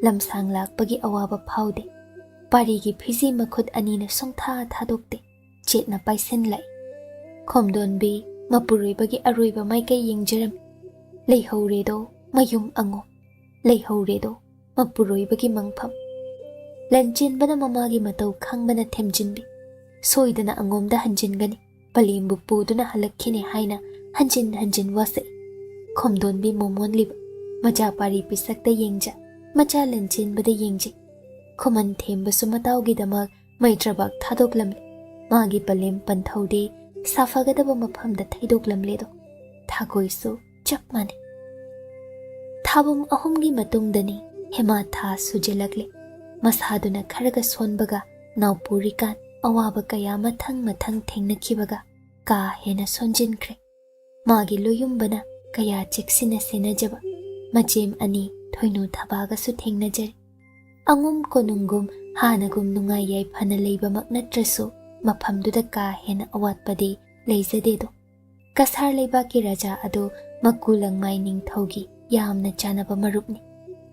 Lamsang lakpagi awaba phaude. Parigi phizi makhut anina songtha thadokte. Chetna paisen lai. Khomdonbi mapuroibagi aroiba maikai yingjaram. Leihauredo mayum ango. Leihauredo mapuroibagi mangpham. Lanchenbana mamagi matau khangbana themjinbi. Soidana angomda hanjingani. Palimbu puduna halakkine haina hanjin wasai. Khomdonbi momon liba. Maja pari pisakta yengja. Maja Lanchenbada yengje. Khuman themba sumataugi damag maitrabak thadoklamle. Magi palim panthaudi safagadaba maphamda thaidoklamledo. Thagoisu chap mane. Thabum ahumgi matungdani hema tha sujelakle. Masaduna kharaga sonbaga naupurikan awaba kaya mathang thengnakibaga ka hena sonjinkre. Magi loyumbana kaya cheksina senajaba. Machem ani thoinu thabaga su thengnajari. Angum konungum hanagum nungai yai phana leibamak natrasu maphamduda ka hena awatpadi leizadedo. Kasar leibaki raja adu makulangmai ningthaugi yamna chanaba marupni.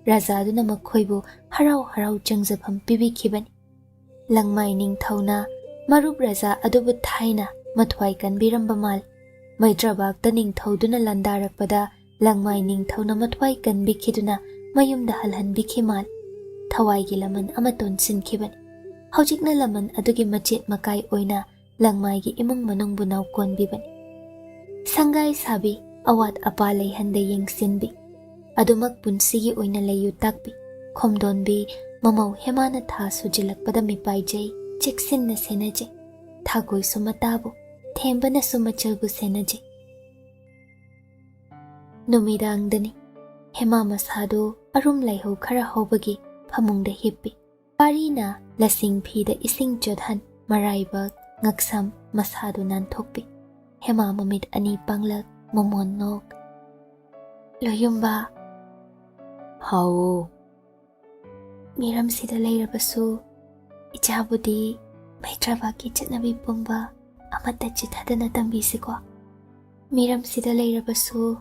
Raja aduna makhoibu harau changjafam pibikhibani. Langmai ningthauna marup raja adubu thaina mathwai kanbiramba mal. Maitrabakta ningthauduna landarakpada langmai ningthauna mathwai kanbikhiduna mayumda halhanbikhi mal. Thawaigi laman amaton sinkhibani. Haujikna laman adugi machet makai oina langmaigi imung manung bunaw konbibani. Sangai sabi awat apa leihanda yengsinbi. Adumak punsigi oina layu takbi. Khomdonbi mamau hemana tha sujilakpada mipaijai cheksinna senaje. Thagoi sumatabu thembana sumachalbu senaje. Numidangdani. Hema masado arum laiho khara hobagi phamungda hippi. Parina lasing phida ising jodhan maraibak ngaksam masado nanthokpi. Hema mamit ani panglak momon nok. Loyumba. Hao. Miram sida leirabasu ichabudi maitrabaki chatnabi pumba amata chithadana tambisiko. Miram sida leirabasu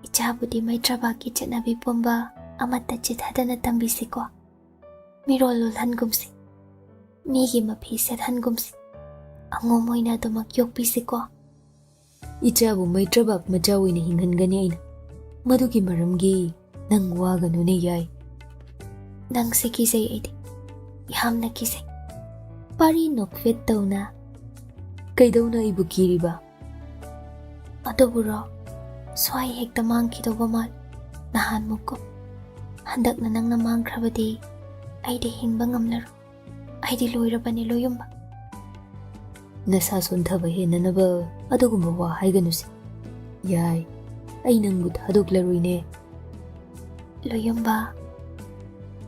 ichabudi maitrabaki chatnabi pumba amata chithadana tambisiko. Mirolul hangumsi migi mapi set hangumsi angomoina domak yokpisiko. Ichabu maitrabak machawi na hinghangani aina. Madugi maramgi nang waganu ne yai. Nang se kisay aidi yamna kisay. Pari nokvet tawna. Kaidawna ibu kiriba? Adoburo swai hekta mangkidoba mal nahan muko. Handak na nang namangkrabadi aidi hingba ngamlaro. Aidi loirabani loyumba. Nasa sontaba henanaba adugumba wa haiganusi. Yai, ay nangbu thaduklarui Loyumba.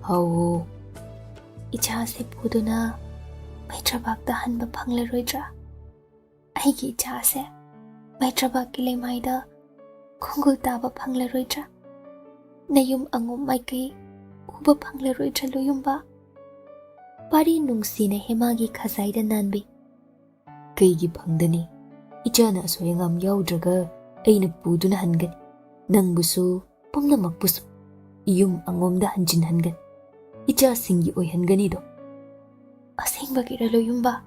Hao. Icha se puduna maitrabakta hanba phanglaroidra. Aigi icha se maitrabak lemaida khongul taba phanglaroidra. Nayum angum maikai uba phanglaroidra loyumba. Pari nungsina hemagi khazaida nanbi. Kaigi phangdani. Ichana asoyangam yaudraga aina puduna hangani. Nangbusu pumnamakbusu iyum angomda hanjin hangani. Icha singi oihangani do. Asingbagira loyumba.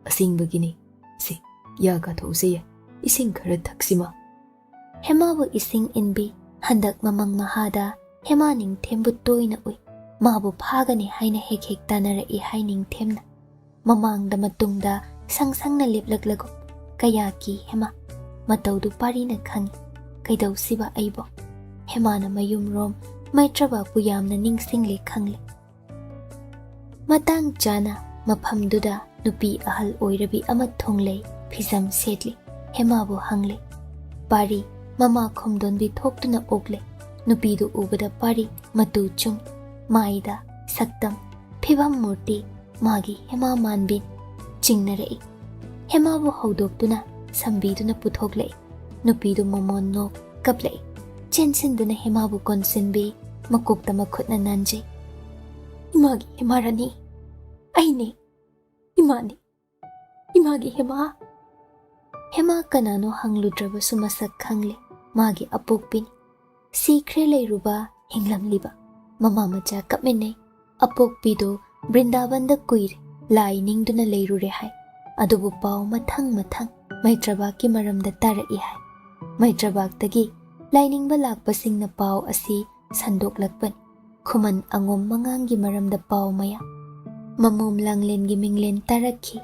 Asingbagini. Si, yaga thosaya. Ising khara thaksima. Hemabu ising inbi handak mamang mahada hema Ningthembu toina ui. Mabu phagani haina hek tanara I hai Ningthemna. Mamangda matungda sang-sang na liplaglago. Kaya ki hema. Matawdu pari na khangi. Kaidaw siba aibo. Hema na mayum rom. Maitrabaku yamna ningsingle khangle. Matang chana maphamduda nupi ahal oirabi ama thonglei phizam setli. Hemabu hangle. Pari mama khomdonbi thoktuna okle. Nupidu ubada pari matu chung. Maida saktam phibam murti magi hema manbin chingnarei. Hemabu haudoktuna sambiduna puthoklei. Nupidu momon nok kaplei. Chensinduna hemabu konsinbi makokta makhutna nanjay. Imagi hemarani. Aine. Imani. Imagi hema. Hema kanano hangludraba sumasak khangle. Magi apokpini. Sikre leiruba hinglamliba. Mama macha kapminay. Apokpido Brindabanda kuire. Lai ningduna leirure hai. Adubu pao mathang maitrabaki maramda tarai hai. Maitrabaktagi lainingba lakpasingna pao asi sandoklakpan. Khuman angom mangangi maramda pao maya. Mamum langlengi minglen tarakhi.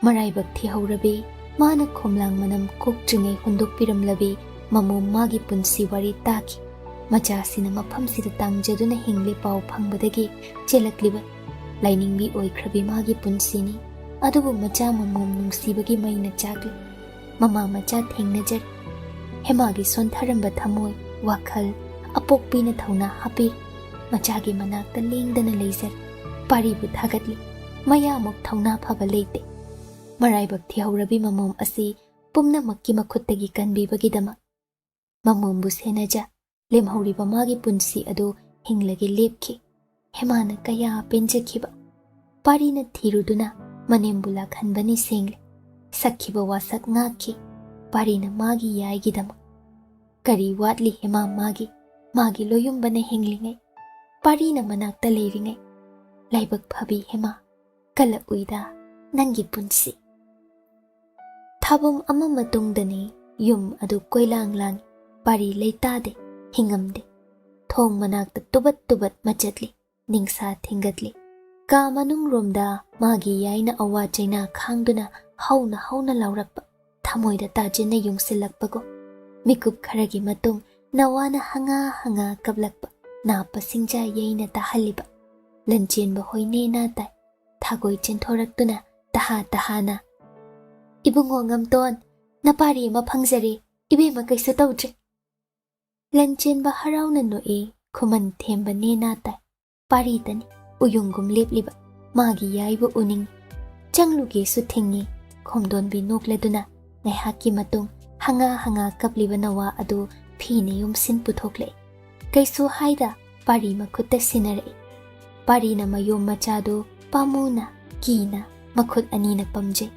Maraibak thihaurabi mana khomlang manam kokjingay hundokpiramlabi mamum magi punsi wari taki. Machasina maphamsida tangjaduna hingle pao phangbadagi chelakliba. Lainingbi oikhrabi magi punsini. Adubu macha mamum nungsibagi maina chakli. Mama macha thengnajar. Hemagi sontharamba thamoy WakhaL apokpina thauna hapi. Machagi manakta lengdana leizar. Paribu thagatli. Mayamok thauna phaba leite. Maraibak thihaurabi mamum asi pumnamakki makhuttagi kanbibagidama. Mamumbu senaja lemhauriba magi punsi adu hinglagi lepki. Hemana kaya penjakhiba. Parina thiruduna manembu lakhanbani sengle. Sakhiba wasak ngakhi. Parina magi yaigidama. Kari watli hema magi loyumbana hinglingai. Parina manakta leiringai. Laibak phabi hema kala uida nangi punsi. Thabum ama matungdani yum adu koilang lang. Pari leitade hingamde. Thong manakta tubat machatli. Ningsa thingatli. Ka manung romda magi yaina awa chaina khangduna hauna laurakpa. Thamoida tajina yungsilakpago. Mikup kharagi matung nawana hanga kablakpa. Napa singja yaina tahaliba. Lanchenba hoine na tai. Thagoi chenthoraktuna tahana. Ibungo ngamton napari ma phangjari ibema kaisu tawdre. Lanchenba harauna noe Khuman themba nena tai. Pari tani uyungum lepliba magi yaibu uning. Changluge su thingi khomdon bi nokleduna ngaihaki matung hanga kapliba nawa adu phine yumsin puthokle. Kaisu haida pari makhutta sinare. Pari na mayom machado pamuna kina makhut anina pamje.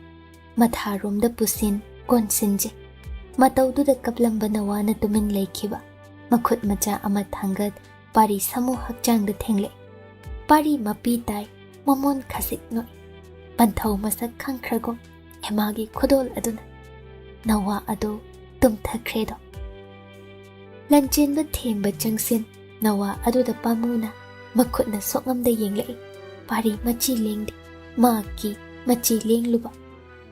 Matharomda pusin konsinje. Mataududa kaplamba nawa na tumin laikhiba. Makhut macha ama thangat pari samu hakchangda thengle. Pari mapi tai mamon khasik noi. Panthau masak khangkragom hemagi khudol aduna. Nawa adu tumthakredo. Lanchenba themba changsin nawa aduda pamuna makhutna sokngamda yenglei. Pari machi lengdi maki machi lengluba.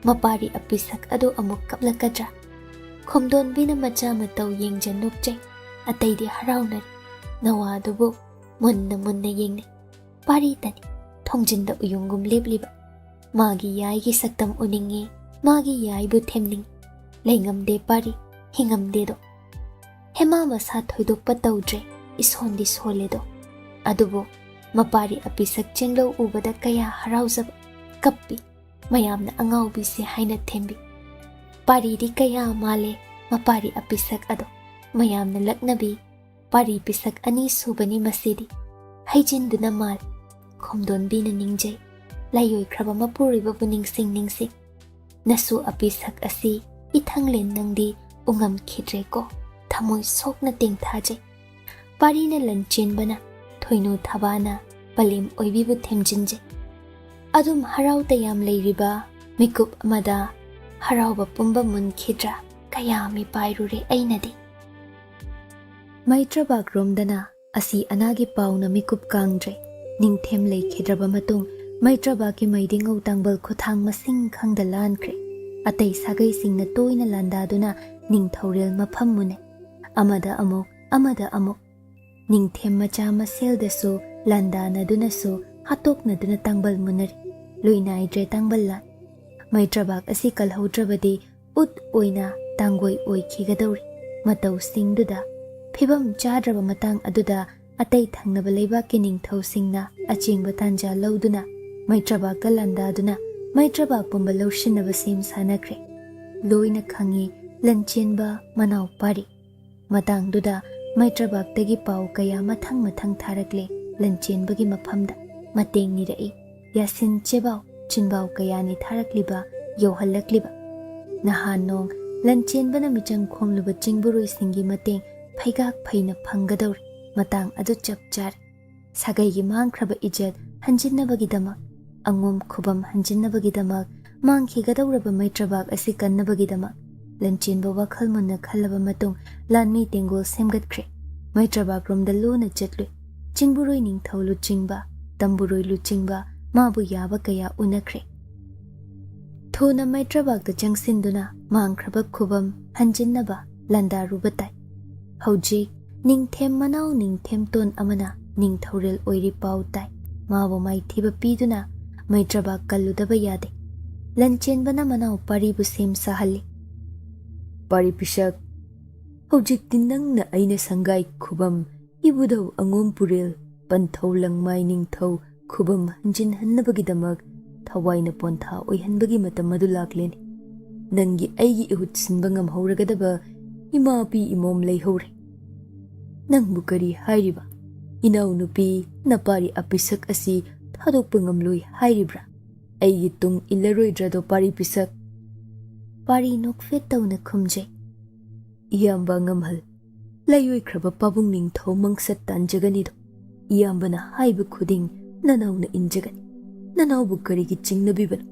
Mapari apisak adu amuk kaplakadra. Khomdon bina macha matau yengjan nokjay. Ataydi haraunari. Nawa adubu munna yengne. Pari tani thongjinda uyungum lebliba. Magi yaigi saktam uningi. Magi yaibu themning. Lengamde pari hingamde do. Hema masa thoidokpa tawdre ishondi soledo. Adubu mapari apisak chenglo ubada kaya harauzaba. Kappi mayamna angaubi se haina thembi. Pari di kaya male mapari apisak ado. Mayamna laknabi pari pisak ani subani masidi. Haijinduna mal khomdon bina ningjay. Layoy kraba mapuriba buning sing. Nasu apisak asi ithanglen nangdi ungam khidre ko. Thamoy sokna tingthajay. Pari na Lanchenba na thoinu thabana palim oibibu themjinje. Adum harau tayam leiriba mikup amada harauba pumba mun khidra kayami pairure ainadi. Maitra Romdana asi anagi pauna mikup kangdre. Ningthem lei khidraba matung Maitra ki maiding tangbal khuthang masing khangda lankre. Atay sagay singna toyna landaduna ningthaurel mafam mune. Amada amok. Ningthem macha maseldasu landana dunasu hatok na duna tangbal munari. Luinay dre tangbal lan. Maitra asi kalhaudrabadi ut oina tanggoy oy khigadawri. Mataw singduda. Phibam chadraba matang aduda atay thangnaba leibaki ningthau singna achingba tanja lauduna. Maitra landaduna Maitra pumba loshinaba sim sanakre. Loina khangi Lanchenba manau pari. Matang duda Maitra tagi pau kaya mathang tharakle Lanchenba gi maphamda mateng ni rai. Yasin chebau chinbau kaya ni tharakliba yohalakliba. Nahanong Lanchenba na michang khomluba chingburoi singi mateng phaigak phaina phanggadawri. Matang adu chapchar. Sagai gi mangkraba ijat hanjinnabagi angom khubam hanjinnabagidamak mangkhigadawraba Maitra asi kannabagidamak Lanchenba WakhaL munna khallaba matung lanmi tengol semgatkre. Maitra romda lona chatlui. Chingburoi ningthau luchingba tamburoi luchingba mabu yaba kaya unakre. Thona Maitra da changsinduna mangkraba khubam hanjinnaba landaruba tai. Hauji ningthem manau ningthem ton amana ningthaurel oiri pau tai. Mabu maithiba piduna Maitra kalludaba yade. Lanchenba na manau paribu sem sahalli. Pari pisak. Hojik tinang na aina sangai khubam ibudaw angom puril panthau langmai ningthau khubam hanjin hannabagidamak thawai na pontha oihanbagi matam adu lakleni. Nangi aigi ihut sinba ngamhauragadaba imapi imom leihore. Nangbu kari hairiba. Inaw nupi na pari apisak asi thadokpa ngamloi hairibra. Aigi tung ilaroidrado pari pisak. Pari nokfet tawna khumjay. Iyamba ngamhal. Layoy kraba pabung ningthau mangsat tanjaganido. Iyamba na haiba khuding nanaw na injagani. Nanaw bu karigi chingnabibano.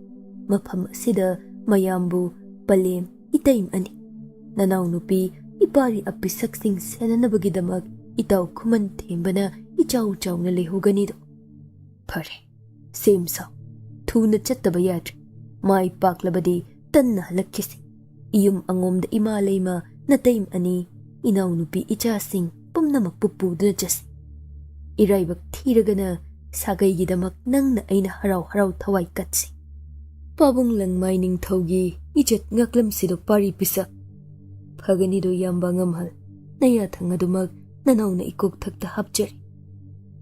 Mafam asida mayambu palem itayim ani. Nanaw nupi ipari apisak sing senanabagidamak itaw Khuman themba na ichaw na lehuganido. Pare, semsa, thuna chattaba yadre. Mai paklabadi tanna halakkisi. Iyum angomda imalayma natayim ani inaw nupi ichasing pumnamak pupuduna jasi. Iraybak thiragana sagaygidamak nangna aina haraw thawai katsi. Pabung langmay ningthaugi ijat ngaklamsido pari pisak. Phaganido yamba ngamhal. nayathang adumak nanauna ikok thakta hapjari.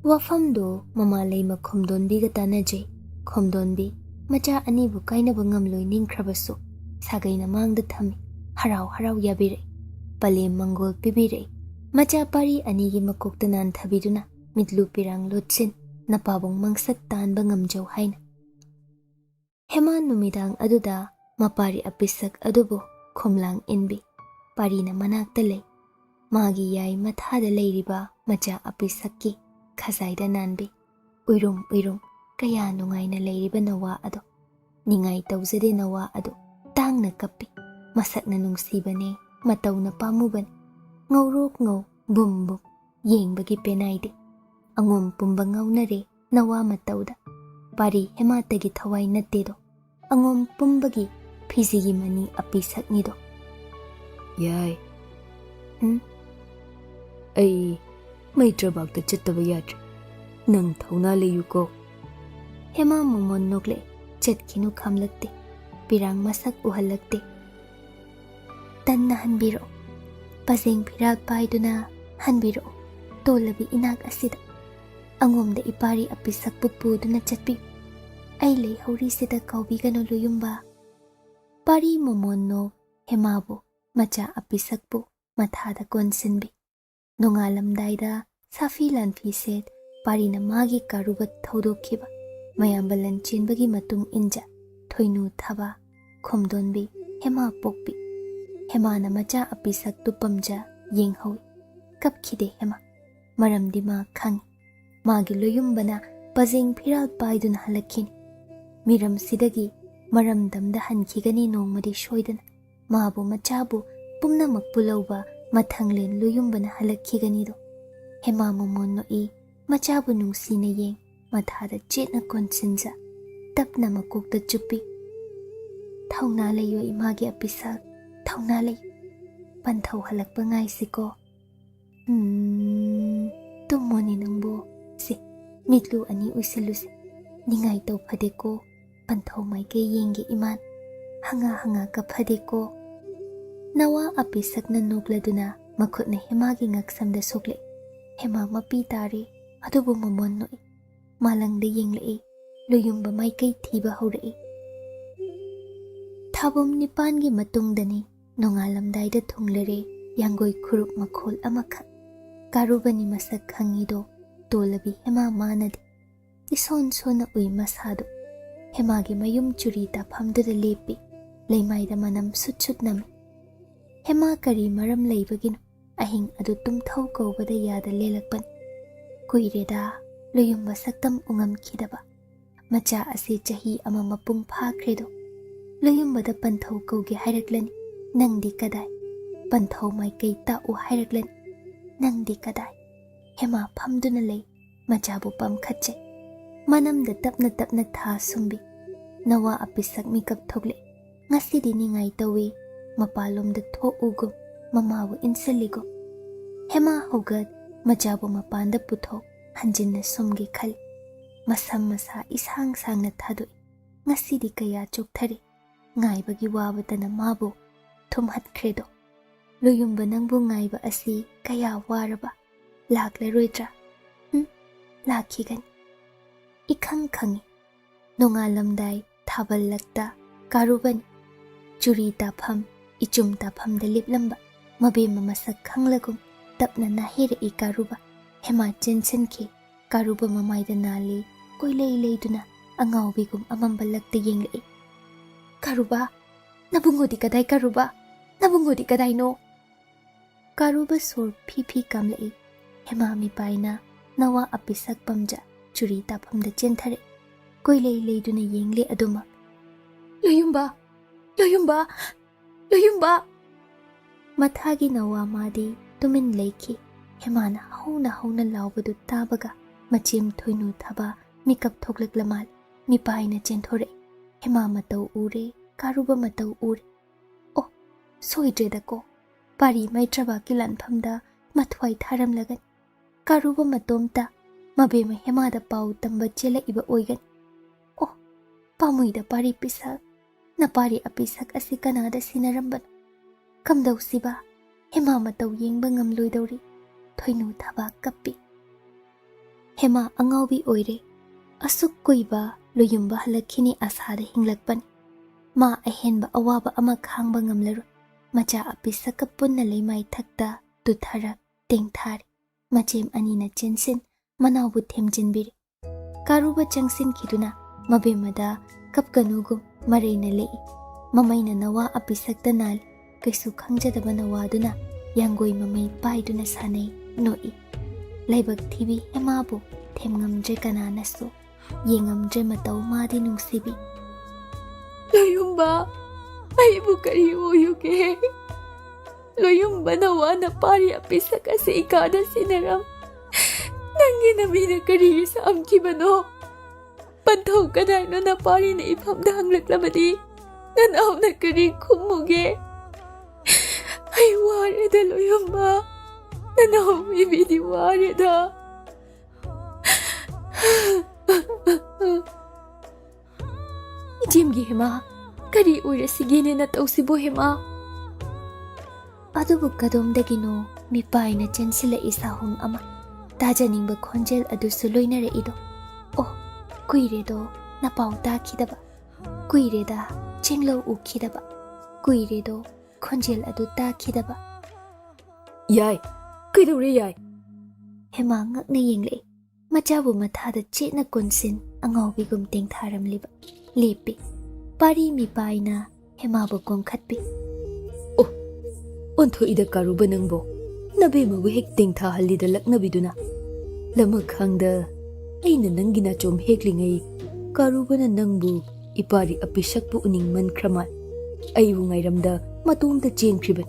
Wafamdo mama leima khomdonbi ga tanajai. Khomdonbi macha anibu kainaba ngamloi ningkhrabasu sagaina mangda thami harau harau yabire palem mangol pibire macha pari anigi makokta nan thabiduna mitlu pirang lotsin napabong mangsat tanba ngamjau haina. Hema numidang aduda mapari apisak adubo khomlang inbi parina manakta lei magi yai mathada leiriba macha apisakki khazaida nanbi uirum uirum kaya nungaina leiriba nawa ado ningai tawjade nawa ado tangna kappi masakna nungsibane matawna pamubane ngaurok ngau bumbum yengbagi penaide angom pumba ngaunare nawa matawda pari hematagi thawai nattedo angom pumbagi phizigi mani apisaknido. Yai. Ai maitrabakta chattaba yadre nang thauna leyuko. Hema momon nokle chatkinu khamlakte pirang masak uhalakte. Tanna hanbiro paseng phiral paiduna hanbiro tolabi inak asida angomda ipari apisak pupuduna chatpi ai lei hori sida kaubigano luyumba. Pari momonno hemabo macha apisakpu mathada konsinbi nongalamdaida safi lanfi set parina magi karubat thodokhiba mayamba Lanchenbagi matung inja thoinu thaba khomdonbi hema pokpi hemana macha apisak tu pamja yenghoi kapkhide hema maramdi ma khang magi loyumbana pazeng phiral paiduna halakhin miram sidagi maram damda hankhigani nongmadi shoidana mabu machabu pumnamak pulauba mathanglen loyumbana halakhiganido hema momonno I machabu nungsina yeng mathada chetna konsinja tapna makokta chupi thauna leyo imagi apisak thauna lei panthau halakpa ngai siko tumoni nangbo si mitlu ani uiseluse ningai tau phadeko panthau mai ke yenge iman hanga hanga ka phadeko nawa apisak na nukladuna makhutna hemagi ngaksamda sokle hema mapi tare adubu momonno I malangda yengle loyumba mai kai thiba hore thabum nipangi matungdani nongalamdaida thunglere yangoi khurup makhol amakha karubani masak khangido tolabi hema manade ison sona ui masado hemagi mayum churi ta phamdada lepi leimaida manam sut nami hema kari maram leibagino ahing adu tumthau kobada yada lelakpan kuireda loyumba saktam ungam khidaba macha ase chahi ama mapung phakredo loyumbada panthau koge hairaklani nangdi kadai panthau mai kai ta u hairaklani nangdi kadai hema phamduna lei machabu pam khatche manamda tapna tha sumbi nawa apisak mikap thogle ngasidi ningai tawi mapalomda tho ugum mamawu insaligo hema hogat machabu mapanda putho hanjinna somgi khali masam masa isang sangna thadoi ngasidi kaya chokthari ngaibagi wabadana mabu thumhat khredo loyumba nangbu ngaiba asi kaya waraba lakleroidra lakhigan ikhang khangi nongalamdai thaballakta karubani churi tapham ichum tapham da liplamba mabema masak khanglagum tapna nahira I karuba hema chenchen ke karuba mamaida nali koilei leiduna angawbigum amambalakta yengle karuba nabungodi kadai karuba nabungodi kadai no karuba sor phi kamlei hema mi paina nawa apisak pamja churi tapham da chenthare koilei leiduna yengle aduma loyumba mathagi nawa madi tumin leiki hemana hauna laubadu tabaga machim thoinu thaba mikap thoklak lamal mipaina chenthore hema matau ure karuba matau ure oh soidreda ko pari maitraba kilan phamda mathwai tharam lagan karuba matomta mabema hema da pau tamba chela iba oigan oh pamuida pari pisak na pari apisak asikanada sinaramban kamdau siba Hema matau yengba ngamloidori thoinu thaba kappi. Hema angaubi oire asuk kuiba loyumba halakhini asada hinglakpan ma ahenba awaba ama khangba ngamlaro macha apisaka punna leimai thakta tuthara tengthari machem anina chensin manawbu themjinbiri karuba changsin khiduna mabemada kapkanugum mareina lei mamaina nawa apisakta nal kaisu khangjadaba nawaduna yangoi mamai paiduna sanai noi laibak thibi hemabu themngamje kananasu yengamje matau madi nungsibi Loyumba, aibu kari uyuge. Loyumba nawa na pari apisa kasi ikada sinaram. Nangi na mina kari sa amkibano. Pantaw ka na na pari na ipamda hanglaklamadi. Nanaw na kari kumuge. Ay wari da Loyumba. Nanaw ibidi wari da. Tingkhang hema, kari oirasigene na tausibo hema. Adubu kadomdagino mipaina chensila isahung ama tajaningba khonjel adusu loinara ido. Oh, kuiredo napau takhidaba. Kuireda chenglo ukhidaba. Kuiredo khonjel adu takhidaba. Yai, kaidore yai. Hema ngakna yengle machabu mathada chena konsin angaubigum tengtharamliba. Lepi, pari mipaina hemabu kongkhatpi. Oh, ontho ida karuba nangbo. Nabe mabu hek tengtha halida laknabiduna. Lama khangda aina nangina chom heklingai karuba na nangbu ipari apisakpu uning man kramal. Ayu ngairamda matumda chenkriban.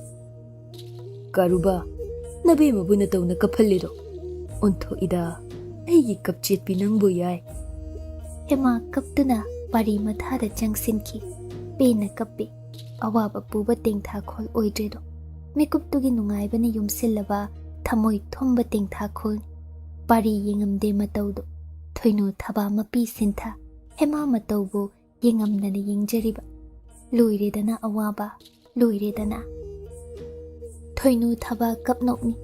Karuba, nabe mabu na taw na kapalido. Ontho ida aigi kapchetpi nangbo yai. Hema kaptuna pari mathada changsinki pena kappi awaba puba tengtha khol oidredo mekuptugi nungaibana yumsillaba thamoi thomba tengtha khol pari yengamde mataudo thoinu thaba mapi sintha hema mataubu yengamnana yengjariba loiredana awaba loiredana thoinu thaba kapnokni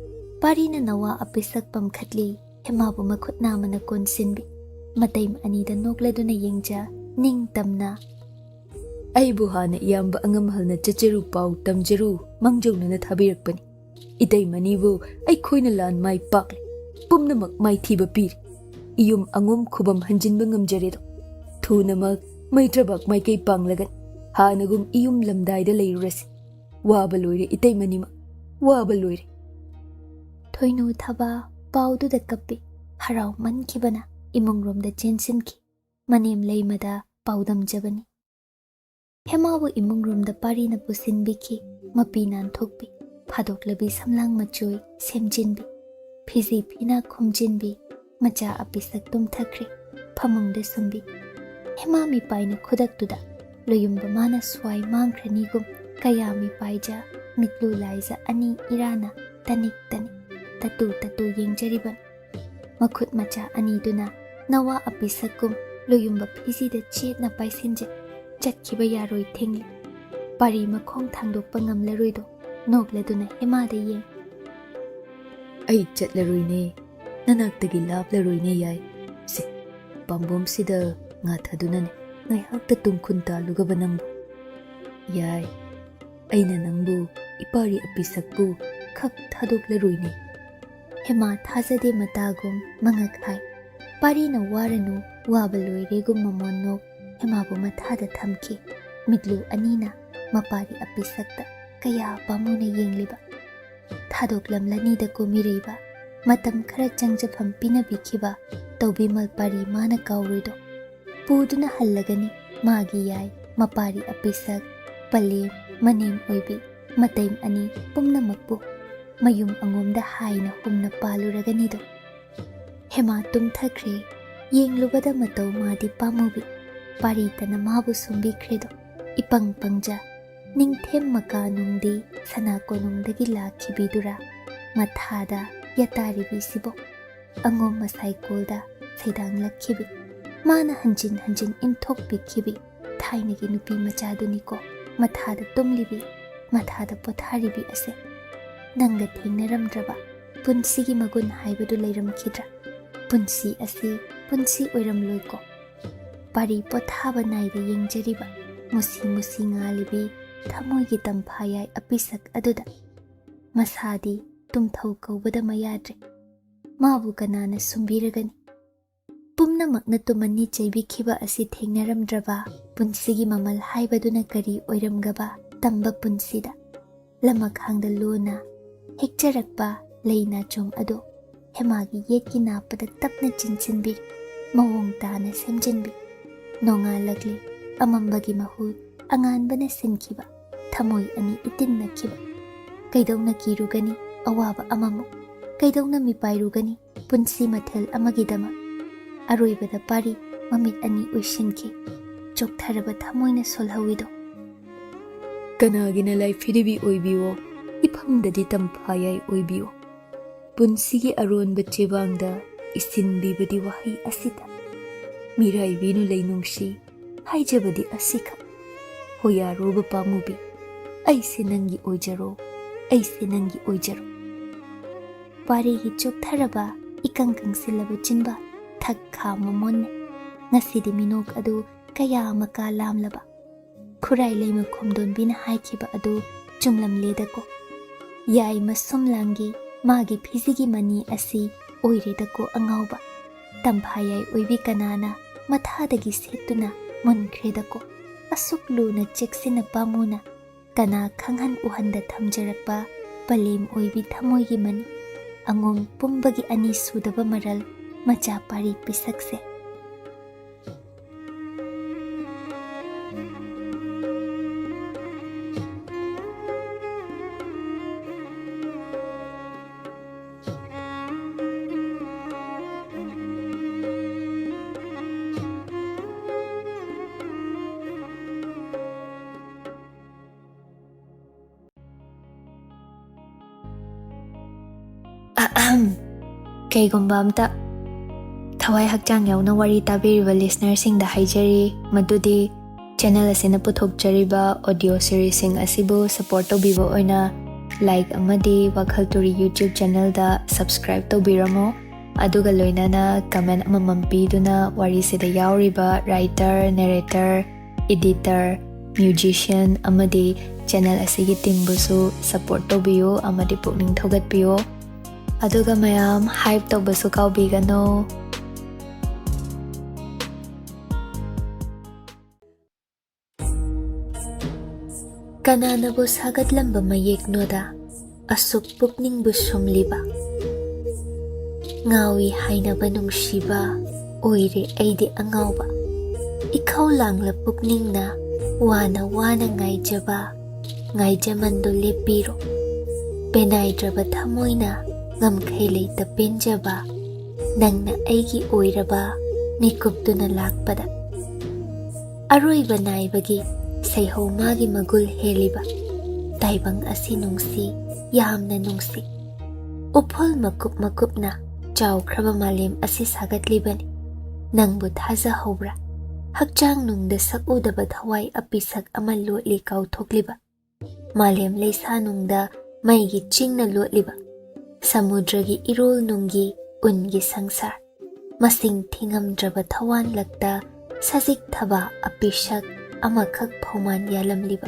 parina nawa apisak pamkhatli hema bu makhutna mana konsinbi mataim anida nokladuna yengja Ningthemna Aibu hana iyamba angamhalna chacheru pau tamjeru mangjawna thabirakpani itai manibu ai khoina lan mai pakle pumnamak mai thiba pir iyum angum khubam hanjinba ngamjaredo thunamak maitrabak mai kai panglagan hanagum iyum lamdaida leirasi waba loire itai manima waba loire thoinu thaba paudu da kappi harau man khibana imungromda chensinki manem leimada paudam jabani hemabu imungromda parina pusinbiki mapinan thokpi phadoklebi samlang machoi semjinbi phiji phina khumjinbi macha apisak tum thakre phamungde sumbi hema mi paina khudaktuda loyumba mana swai mangkranigum kaya mi paija mitlu laiza ani irana tanik tatu yengjariban makhut macha ani duna nawa apisakum loyumba phiji da chet na paisinje chatkiba yaroi thengli pari makhong thangdokpa ngamlaroido nokladuna hema de ye ai chatlaroine nanaktagi laplarone yai se pambom sida nga thadunane ngai hakta tumkhunta lugaba nangbu yai aina nangbu ipari apisakbu khak thadoklaroine hema thazade matagum mangakhai pari na waranu wabaloiregum mamonno hemabu mathada thamki mitlu anina mapari apisakta kaya pamuna yengliba thadoklamlani da komireiba matam khara changjafam pinabikhiba tawbimal pari mana kauruido puduna hallagani magi yai mapari apisak pale manem oibi mataim ani pumnamakpu mayum angomda haina humna paluraganido hema tumthakre yenglubada matau madi pamubi pari tana mabu sumbi kredo ipang pangja Ningthemgi nungdi sana konungdagi lakhibidura mathada yataribi sibo angom masai kolda saidang lakhibi mana hanjin inthok bikhibi thainagi nupi machaduni ko mathada tumlibi mathada potharibi ase ꯅꯪꯒ ꯊꯦꯡꯅꯔꯝꯗ꯭ꯔꯕ ꯄꯨꯟꯁꯤꯒꯤ ꯃꯒꯨꯟ ꯍꯥꯏꯕꯗꯨ ꯂꯩꯔꯝꯈꯤꯗ꯭ꯔꯥ? ꯄꯨꯟꯁꯤ ꯑꯁꯤ ꯄꯨꯟꯁꯤ ꯑꯣꯏꯔꯝꯂꯣꯏꯀꯣ? ꯄꯥꯔꯤ ꯄꯣꯊꯥꯕ ꯅꯥꯏꯗ ꯌꯦꯡꯖꯔꯤꯕ ꯃꯨꯁꯤ ꯃꯨꯁꯤ ꯉꯥꯜꯂꯤꯕꯤ ꯊꯃꯣꯏꯒꯤ ꯇꯝꯐꯥꯌꯥꯏ ꯑꯄꯤꯁꯛ ꯑꯗꯨꯗ ꯃꯁꯥꯗꯤ ꯇꯨꯝꯊꯧ ꯀꯧꯕꯗ ꯃꯌꯥꯗ꯭ꯔꯦ꯫ ꯃꯥꯕꯨ ꯀꯅꯥꯅ ꯁꯨꯝꯕꯤꯔꯒꯅꯤ? ꯄꯨꯝꯅꯃꯛꯅ ꯇꯨꯃꯟꯅꯤ ꯆꯩꯕꯤꯈꯤꯕ ꯑꯁꯤ ꯊꯦꯡꯅꯔꯝꯗ꯭ꯔꯕ ꯄꯨꯟꯁꯤꯒꯤ ꯃꯃꯜ ꯍꯥꯏꯕꯗꯨꯅ ꯀꯔꯤ ꯑꯣꯏꯔꯝꯒꯕ ꯇꯝꯕ ꯄꯨꯟꯁꯤꯗ ꯂꯃꯈꯥꯡꯗ ꯂꯣꯟꯅ ꯍꯦꯛꯆꯔꯛꯄ ꯂꯩ ꯅꯥꯆꯣꯝ ꯑꯗꯣ ꯍꯦꯃꯥꯒꯤ ꯌꯦꯠꯀꯤ ꯅꯥꯞꯄꯗ ꯇꯞꯅ ꯆꯤꯟꯁꯤꯟꯕꯤ ꯃꯑꯣꯡ ꯇꯥꯅ ꯁꯦꯝꯖꯤꯟꯕꯤ ꯅꯣꯡꯉꯥꯜꯂꯛꯂꯤ ꯑꯃꯝꯕꯒꯤ ꯃꯍꯨꯠ ꯑꯉꯥꯟꯕꯅ ꯁꯤꯟꯈꯤꯕ ꯊꯃꯣꯏ ꯑꯅꯤ ꯏꯇꯤꯟꯅꯈꯤꯕ ꯀꯩꯗꯧꯅ ꯀꯤꯔꯨꯒꯅꯤ ꯑꯋꯥꯕ ꯑꯃꯃꯨꯛ ꯀꯩꯗꯧꯅ ꯃꯤꯄꯥꯏꯔꯨꯒꯅꯤ ꯄꯨꯟꯁꯤ ꯃꯊꯦꯜ ꯑꯃꯒꯤꯗꯃꯛ ꯑꯔꯣꯏꯕꯗ ꯄꯥꯔꯤ ꯃꯃꯤꯠ ꯑꯅꯤ ꯎꯏꯁꯤꯟꯈꯤ ꯆꯣꯛꯊꯔꯕ ꯊꯃꯣꯏꯅ ꯁꯣꯜꯍꯧꯏꯗꯣ ꯀꯅꯥꯒꯤꯅ ꯂꯥꯏꯐꯤꯔꯤꯕꯤ ꯑꯣꯏꯕꯤꯌꯣ ꯏꯐꯝꯗꯗꯤ ꯇꯝꯐꯥꯌꯥꯏ ꯑꯣꯏꯕꯤꯌꯣ ꯄꯨꯟꯁꯤꯒꯤ ꯑꯔꯣꯟꯕ ꯆꯦꯕꯥꯡꯗ ꯏꯁꯤꯟꯕꯤꯕꯗꯤ ꯋꯥꯍꯩ ꯑꯁꯤꯇ ꯃꯤꯔꯥꯏꯕꯤꯅꯨ ꯂꯩꯅꯨꯡꯁꯤ ꯍꯥꯏꯖꯕꯗꯤ ꯑꯁꯤꯈꯛ ꯍꯣꯌꯥꯔꯣꯕ ꯄꯥꯝꯃꯨꯕꯤ ꯑꯩꯁꯦ ꯅꯪꯒꯤ ꯑꯣꯏꯖꯔꯣ ꯑꯩꯁꯦ ꯅꯪꯒꯤ ꯑꯣꯏꯖꯔꯣ ꯄꯥꯔꯤꯒꯤ ꯆꯣꯛꯊꯔꯕ ꯏꯀꯪ ꯀꯪꯁꯤꯜꯂꯕ ꯆꯤꯟꯕꯥ ꯊꯛ ꯈꯥꯝꯃ ꯃꯣꯟꯅ ꯉꯁꯤꯗꯤ ꯃꯤꯅꯣꯛ ꯑꯗꯨ ꯀꯌꯥ ꯃꯀꯥ ꯂꯥꯝꯂꯕ ꯈꯨꯔꯥꯏ ꯂꯩꯃ ꯈꯣꯝꯗꯣꯟꯕꯤꯅ ꯍꯥꯏꯈꯤꯕ ꯑꯗꯨ ꯆꯨꯝꯂꯝꯂꯦꯗꯀꯣ ꯌꯥꯏꯃ ꯁꯨꯝꯂꯥꯡꯒꯤ ꯃꯥꯒꯤ ꯐꯤꯖꯤꯒꯤ ꯃꯅꯤ ꯑꯁꯤ ꯑꯣꯏꯔꯦꯗꯀꯣ ꯑꯉꯥꯎꯕ ꯇꯝꯐꯥꯌꯥꯏ ꯑꯣꯏꯕꯤ ꯀꯅꯥꯅ ꯃꯊꯥꯗꯒꯤ ꯁꯦꯠꯇꯨꯅ ꯃꯨꯟꯈ꯭ꯔꯦꯗꯀꯣ ꯑꯁꯨꯛ ꯂꯨꯅ ꯆꯦꯛꯁꯤꯟꯅ ꯄꯥꯝꯃꯨꯅ ꯀꯅꯥ ꯈꯪꯍꯟ ꯎꯍꯟꯗ ꯊꯝꯖꯔꯛꯄ ꯄꯂꯦꯝ ꯑꯣꯏꯕꯤ ꯊꯃꯣꯏꯒꯤ ꯃꯅꯤ ꯑꯉꯣꯝ ꯄꯨꯝꯕꯒꯤ ꯑꯅꯤ ꯁꯨꯗꯕ ꯃꯔꯜ ꯃꯆꯥ ꯄꯥꯔꯤ ꯄꯤꯁꯛꯁꯦ ꯀꯩꯒꯨꯝꯕ ꯑꯝꯇ ꯊꯋꯥꯏ ꯍꯛꯆꯥꯡ ꯌꯥꯎꯅ ꯋꯥꯔꯤ ꯇꯥꯕꯤꯔꯤꯕ ꯂꯤꯁꯅꯔꯁꯤꯡꯗ ꯍꯥꯏꯖꯔꯤ ꯃꯗꯨꯗꯤ ꯆꯦꯅꯦꯜ ꯑꯁꯤꯅ ꯄꯨꯊꯣꯛꯆꯔꯤꯕ ꯑꯣꯗꯤꯑꯣ ꯁꯤꯔꯤꯁꯁꯤꯡ ꯑꯁꯤꯕꯨ ꯁꯄꯣꯔꯠ ꯇꯧꯕꯤꯕ ꯑꯣꯏꯅ ꯂꯥꯏꯛ ꯑꯃꯗꯤ WakhaL Turi YouTube ꯆꯦꯅꯦꯜꯗ ꯁꯕꯁꯀ꯭ꯔꯥꯏꯕ ꯇꯧꯕꯤꯔꯝꯃꯣ ꯑꯗꯨꯒ ꯂꯣꯏꯅꯅ ꯀꯃꯦꯟ ꯑꯃꯃꯝ ꯄꯤꯗꯨꯅ ꯋꯥꯔꯤꯁꯤꯗ ꯌꯥꯎꯔꯤꯕ ꯔꯥꯏꯇꯔ ꯅꯦꯔꯦꯇꯔ ꯏꯗꯤꯇꯔ ꯃ꯭ꯌꯨꯖꯤꯁꯤꯌꯟ ꯑꯃꯗꯤ ꯆꯦꯅꯦꯜ ꯑꯁꯤꯒꯤ ꯇꯤꯝꯕꯨꯁꯨ ꯁꯄꯣꯔꯠ ꯇꯧꯕꯤꯌꯨ ꯑꯃꯗꯤ ꯄꯨꯛꯅꯤꯡ ꯊꯧꯒꯠꯄꯤꯌꯨ ꯑꯗꯨꯒ ꯃꯌꯥꯝ ꯍꯥꯏꯞ ꯇꯧꯕꯁꯨ ꯀꯥꯎꯕꯤꯒꯅꯨ ꯀꯅꯥꯅꯕꯨ ꯁꯥꯒꯠꯂꯝꯕ ꯃꯌꯦꯛꯅꯣꯗ ꯑꯁꯨꯛ ꯄꯨꯛꯅꯤꯡꯕꯨ ꯁꯨꯝꯂꯤꯕ ꯉꯥꯎꯏ ꯍꯥꯏꯅꯕ ꯅꯨꯡꯁꯤꯕ ꯑꯣꯏꯔꯦ ꯑꯩꯗꯤ ꯑꯉꯥꯎꯕ ꯏꯈꯧ ꯂꯥꯡꯂ ꯄꯨꯛꯅꯤꯡꯅ ꯋꯥꯅ ꯋꯥꯅ ꯉꯥꯏꯖꯕ ꯉꯥꯏꯖꯃꯟꯗꯨ ꯂꯦꯞꯄꯤꯔꯣ ꯄꯦꯅꯥꯏꯗ꯭ꯔꯕ ꯊꯃꯣꯏꯅ ꯉꯝꯈꯩ ꯂꯩꯇ ꯄꯦꯟꯖꯕ ꯅꯪꯅ ꯑꯩꯒꯤ ꯑꯣꯏꯔꯕ ꯃꯤꯀꯨꯞꯇꯨꯅ ꯂꯥꯛꯄꯗ ꯑꯔꯣꯏꯕ ꯅꯥꯏꯕꯒꯤ ꯁꯩꯍꯧ ꯃꯥꯒꯤ ꯃꯒꯨꯜ ꯍꯦꯜꯂꯤꯕ ꯇꯥꯏꯕꯪ ꯑꯁꯤ ꯅꯨꯡꯁꯤ ꯌꯥꯝꯅ ꯅꯨꯡꯁꯤ ꯎꯐꯨꯜ ꯃꯀꯨꯞ ꯃꯀꯨꯞꯅ ꯆꯥꯎꯈ꯭ꯔꯕ ꯃꯥꯂꯦꯝ ꯑꯁꯤ ꯁꯥꯒꯠꯂꯤꯕꯅꯤ ꯅꯪꯕꯨ ꯊꯥꯖꯍꯧꯕ꯭ꯔꯥ ꯍꯛꯆꯥꯡ ꯅꯨꯡꯗ ꯁꯛꯎꯗꯕ ꯊꯋꯥꯏ ꯑꯄꯤꯁꯛ ꯑꯃ ꯂꯣꯠꯂꯤ ꯀꯥꯎꯊꯣꯛꯂꯤꯕ ꯃꯥꯂꯦꯝ ꯂꯩꯁꯥ ꯅꯨꯡꯗ ꯃꯩꯒꯤ ꯆꯤꯡꯅ ꯂꯣꯠꯂꯤꯕ ꯁꯃꯨꯗ꯭ꯔꯒꯤ ꯏꯔꯣꯜ ꯅꯨꯡꯒꯤ ꯎꯟꯒꯤ ꯁꯪꯁꯥꯔ ꯃꯁꯤꯡ ꯊꯤꯉꯝꯗ꯭ꯔꯕ ꯊꯋꯥꯟꯂꯛꯇ ꯁꯖꯤꯛ ꯊꯕꯥ ꯑꯄꯤꯁꯛ ꯑꯃꯈꯛ ꯐꯧꯃꯥꯟ ꯌꯥꯂꯝꯂꯤꯕ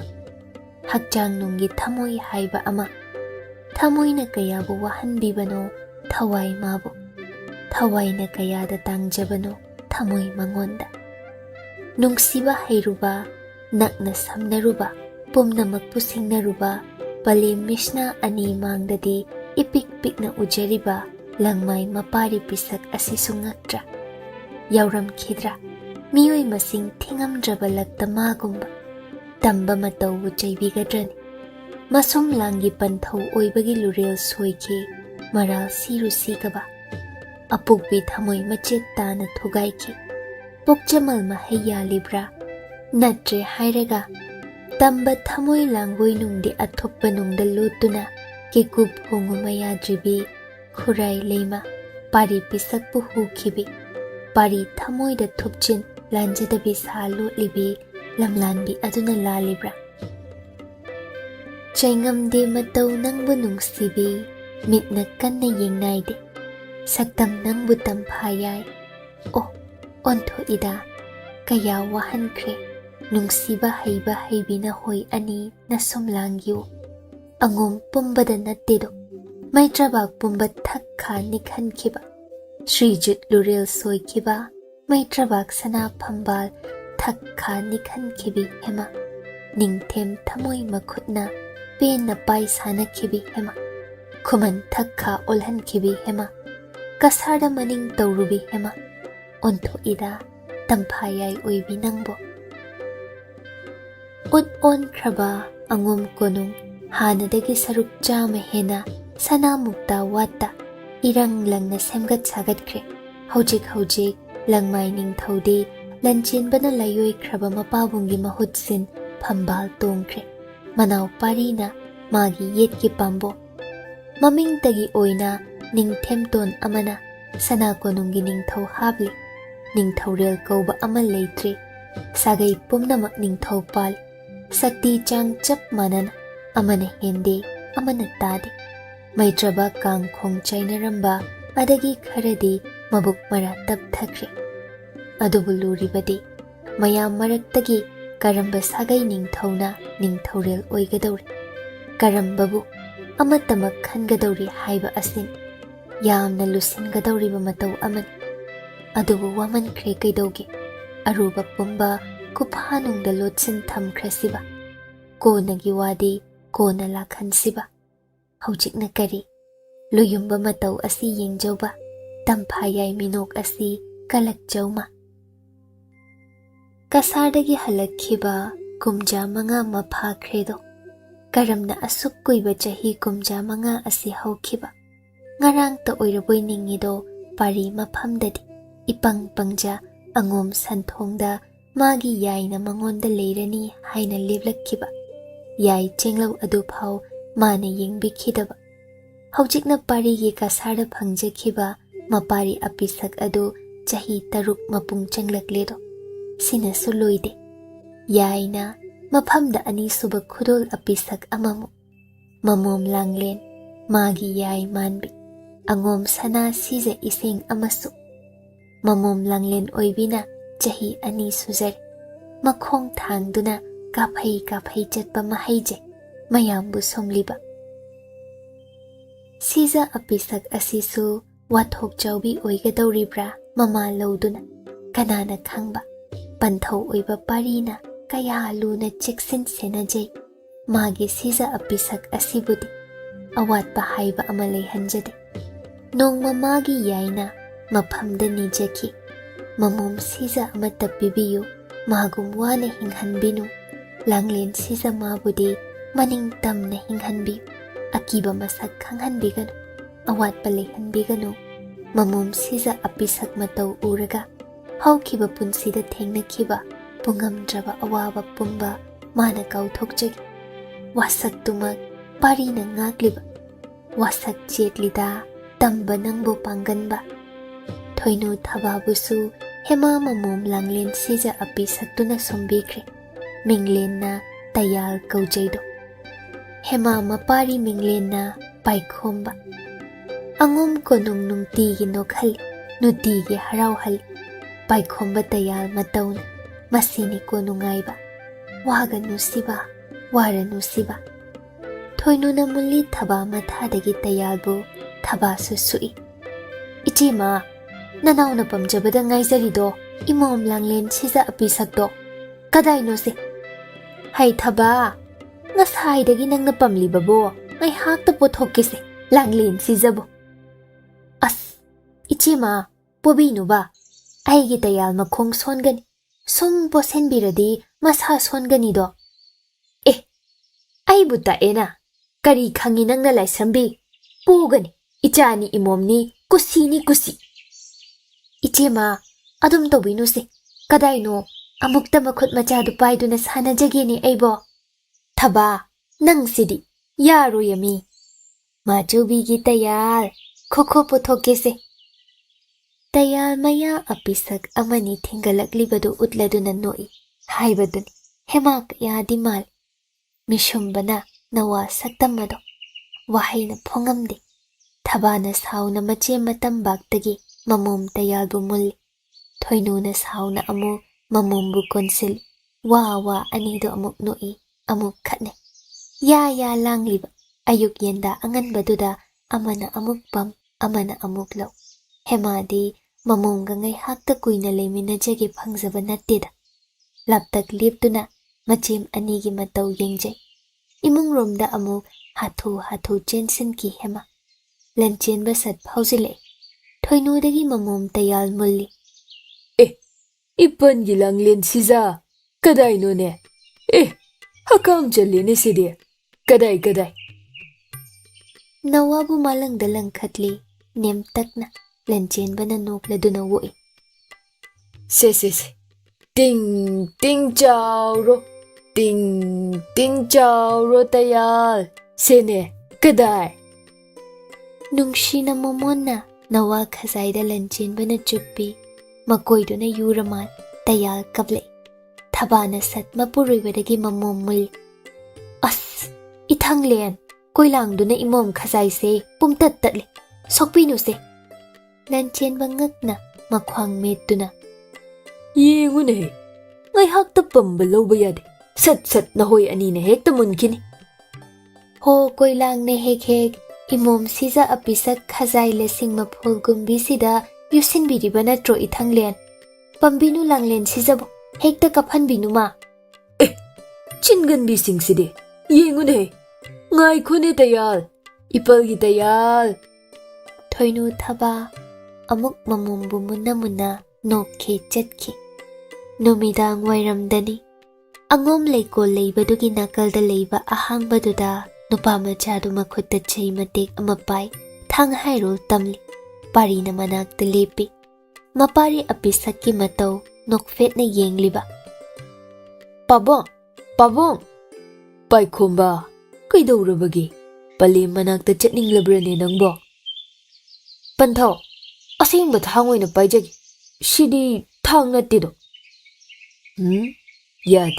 ꯍꯛꯆꯥꯡ ꯅꯨꯡꯒꯤ ꯊꯃꯣꯏ ꯍꯥꯏꯕ ꯑꯃ ꯊꯃꯣꯏꯅ ꯀꯌꯥꯕꯨ ꯋꯥꯍꯟꯕꯤꯕꯅꯣ ꯊꯋꯥꯏ ꯃꯥꯕꯨ ꯊꯋꯥꯏꯅ ꯀꯌꯥꯗ ꯇꯥꯡꯖꯕꯅꯣ ꯊꯃꯣꯏ ꯃꯉꯣꯟꯗ ꯅꯨꯡꯁꯤꯕ ꯍꯩꯔꯨꯕ ꯅꯛꯅ ꯁꯝꯅꯔꯨꯕ ꯄꯨꯝꯅꯃꯛꯄꯨ ꯁꯤꯡꯅꯔꯨꯕ ꯄꯂꯦꯝ ꯃꯤꯁꯅ ꯑꯅꯤ ꯃꯥꯡꯗꯗꯤ ꯏꯄꯤꯛ ꯄꯤꯛꯅ ꯎꯖꯔꯤꯕ ꯂꯪꯃꯥꯏ ꯃꯄꯥꯔꯤ ꯄꯤꯁꯛ ꯑꯁꯤꯁꯨ ꯉꯛꯇ꯭ꯔꯥ ꯌꯥꯎꯔꯝꯈꯤꯗ꯭ꯔꯥ ꯃꯤꯑꯣꯏ ꯃꯁꯤꯡ ꯊꯤꯉꯝꯗ꯭ꯔꯕ ꯂꯛꯇ ꯃꯥꯒꯨꯝꯕ ꯇꯝꯕ ꯃꯇꯧꯕꯨ ꯆꯩꯕꯤꯒꯗ꯭ꯔꯅꯤ ꯃꯁꯨꯝ ꯂꯥꯡꯒꯤ ꯄꯟꯊꯧ ꯑꯣꯏꯕꯒꯤ ꯂꯨꯔꯦꯜ ꯁꯣꯏꯈꯤ ꯃꯔꯥꯜ ꯁꯤꯔꯨ ꯁꯤꯒꯕ ꯑꯄꯨꯛꯄꯤ ꯊꯃꯣꯏ ꯃꯆꯦꯠ ꯇꯥꯅ ꯊꯨꯒꯥꯏꯈꯤ ꯄꯣꯛꯆꯃꯜ ꯃꯍꯩ ꯌꯥꯜꯂꯤꯕ꯭ꯔꯥ ꯅꯠꯇ꯭ꯔꯦ ꯍꯥꯏꯔꯒ ꯇꯝꯕ ꯊꯃꯣꯏ ꯂꯥꯡꯒꯣꯏ ꯅꯨꯡꯗꯤ ꯑꯊꯨꯞꯄ ꯅꯨꯡꯗ ꯂꯣꯠꯇꯨꯅ ꯀꯦꯀꯨ ꯐꯣꯡꯉꯨ ꯃꯌꯥꯗ꯭ꯔꯤꯕꯤ ꯈꯨꯔꯥꯏ ꯂꯩꯃ ꯄꯥꯔꯤ ꯄꯤꯁꯛꯄꯨ ꯍꯨꯈꯤꯕꯤ ꯄꯥꯔꯤ ꯊꯃꯣꯏꯗ ꯊꯨꯞꯆꯤꯟ ꯂꯥꯟꯖꯗꯕꯤ ꯁꯥ ꯂꯣꯠꯂꯤꯕꯤ ꯂꯝꯂꯥꯟꯕꯤ ꯑꯗꯨꯅ ꯂꯥꯜꯂꯤꯕ꯭ꯔꯥ Chaingamde matau nangbu nungsibi, mitna kanna yengnaide. Saktam nangbu Tamfayai. Oh, ontho ida, kaya wahankre. Nungsiba haiba haibina hoi ani na somlangyo. Angom pumbada nattedo. Maitrabak pumba thakha nikhan kiba. Srijit luril soy kiba. Maitrabak sana phambal thakha nikhan kibi hema. Ningthem thamoi makhutna pen na pai sana kibi hema. Khuman thakha olhan kibi hema. Kasada maning taurubi hema. Ontho ida Tamfayai oibi nangbo. Ut on kraba angom konung hanadagi saruk jama hena sana mukta wata irang lang na semgat sagat kre. Hojik langmai Ningthaude Lanchenba na layoy kraba mapabungi mahutsin phambal tongkre. Manaw pari na magi yet ki pambo. Maming tagi oina Ningthemton amana sana konunggi Ningthau hable. Ningthaurel kauba amal leitre. Sagay pumnamak Ningthau pal. Sakti chang chap manana amana hende amana tade. Maitraba kang Khongji naramba adagi kharadi mabuk mara tab thakre. Adubu luribadi mayam maraktagi karamba sagay Ningthauna Ningthaurel oigadawri. Karambabu amatamak khangadawri haiba asin yamna lusingadawriba matau aman. Adubu waman kre kaidawgi aruba pumba kuphanungda lotsin thamkrasiba. Konagi wadi kona lakhansiba. Hojikna kari luyumba matau asi yengjawba. Tamfayai minok asi kalakjawma. Kasardagi halakhiba kumja manga maphakhredo. Karamna asuk kuiba chahi kumja manga asi haukhiba. Ngarang ta oiraboi ningido pari maphamdadi ipang pangja angom santhongda magi yai na mangonda leirani haina leblakhiba. Yai chenglau adu phau mana yengbikhidaba. Hojikna pari gi kasarda phangjakhiba mapari apisak adu chahi taruk mapung changlakledo. Sina suloide. Yaina maphamda ani suba Khudol apisak amamu. Mamom langlen magi yai manbi. Angom sana siza ising amasu. Mamom langlen oibina chahi ani suzari. Makhong thangduna kaphai chatpa mahaije mayambu somliba. Siza apisak asisu wathok chawbi oigadawribra mama lauduna kanana khangba. Panthau oiba parina kaya luna cheksin senajay. Magi siza apisak asibudi awatpa haiba amalay hanjade. Nong mamagi yaina maphamda nijaki. Mamom siza amatapibiyu magum wana hinghanbinu. Langlen siza mabudi maning tamna hinghanbiyu. Akiba masak khanghanbiganu. Awatpa lehanbiganu. Mamom siza apisak matau uraga. Haukiba punsida thengnakiba pungamdraba awaba pumba mana kauthokjagi. Wasak tumak parina ngakliba. Wasak chetlida tamba nangbo panganba. Thoinu thababusu hema mamom langlen siza apisaktuna sombikre. Minglen na Tayal kaujaido. Hema mapari minglen na Yaikhomba. Angom konung nungtigi nokhali nutigi harauhali. Yaikhomba Tayal matauna masini ko nungaiba. Waga nusiba wara nusiba. Thoinu na muli thaba mathadagi Tayalbu thaba susui. Ichima nanaw na pamjabada ngaizarido imom langlen siza apisakdo. Kaday no se. Hay thaba ngasaydagi nang napamlibabo ngay hakta pothokise langlen sizabo. As ichima pobino ba? Aigi Tayal makhong songani. Sum posenbiradi masa songani do. Ay buta ena. Kari khangi nang nalay sambi. Pugani. Ichani imomni kusini kusi. Ichima adum tobino se. Kaday no amukta makhut machadu paidu na sana jagini aybo. Thaba nang sidi. Yaro yami. Majubigi Tayal. Khokho pothokese. Tayal maya apisak amani thingalaklibbadu utladuna noi. Haibaduni hemak yadi mal. Mishumbana nawa saktamado wahaina phongamde thabana sauna mache matam baktagi mamom tayalbu mulli thoinuna sauna amu mamombu konsil wa anido amuk noi amuk khatne ya langliba ayuk yenda anganbaduda amana amuk pam amana amuk law hemadi mamomga ngai hakta kuina leiminajagi phangjaba natteda laptak leptuna machem anigi matau yengjai imung romda amuk hathu chensin ki hema Lanchenba sat phauzile thoinudagi mamom tayal mulli Ipan gilang len siza kadai no ne hakam challe ne sidi kadai nawabu malang dalang khatli nem takna Lanchenba na nokladuna woi se ting chawro tayal sene kadai nungshina momonna nawa khazaida Lanchenba na chuppi makoiduna yuramal tayal kable thabana sat mapuruibadagi mamom mul as ithanglen koilangduna imom khazai se pumtat tatle sokpinu se Lanchenba ngakna makhwang metuna yengune ngai hakta pamba loba yade sat na hoi ani ne hekta munkini ho koilang ne hek imom siza apisak khazai lesing maphol gumbi sida yusin biriba natro ithanglen pambinu langlen sijabo hekta kaphan binuma chingan bi singside yengune ngai khone tayal ipalgi tayal thoinu thaba amuk mamombu munna nokhe chatki numidang wairamdani angom leikol leibadugi nakalda leiba ahangbaduda nupa machadu makhutta chei matek amapai thang hairo tamli pari na manakta lepi mapari apisakki matau nokfet na yengliba pabong paikhomba kaidorabagi pale manakta chatninglabrane nangbo panthau asengba thangoina paijagi shidi thang nattido yad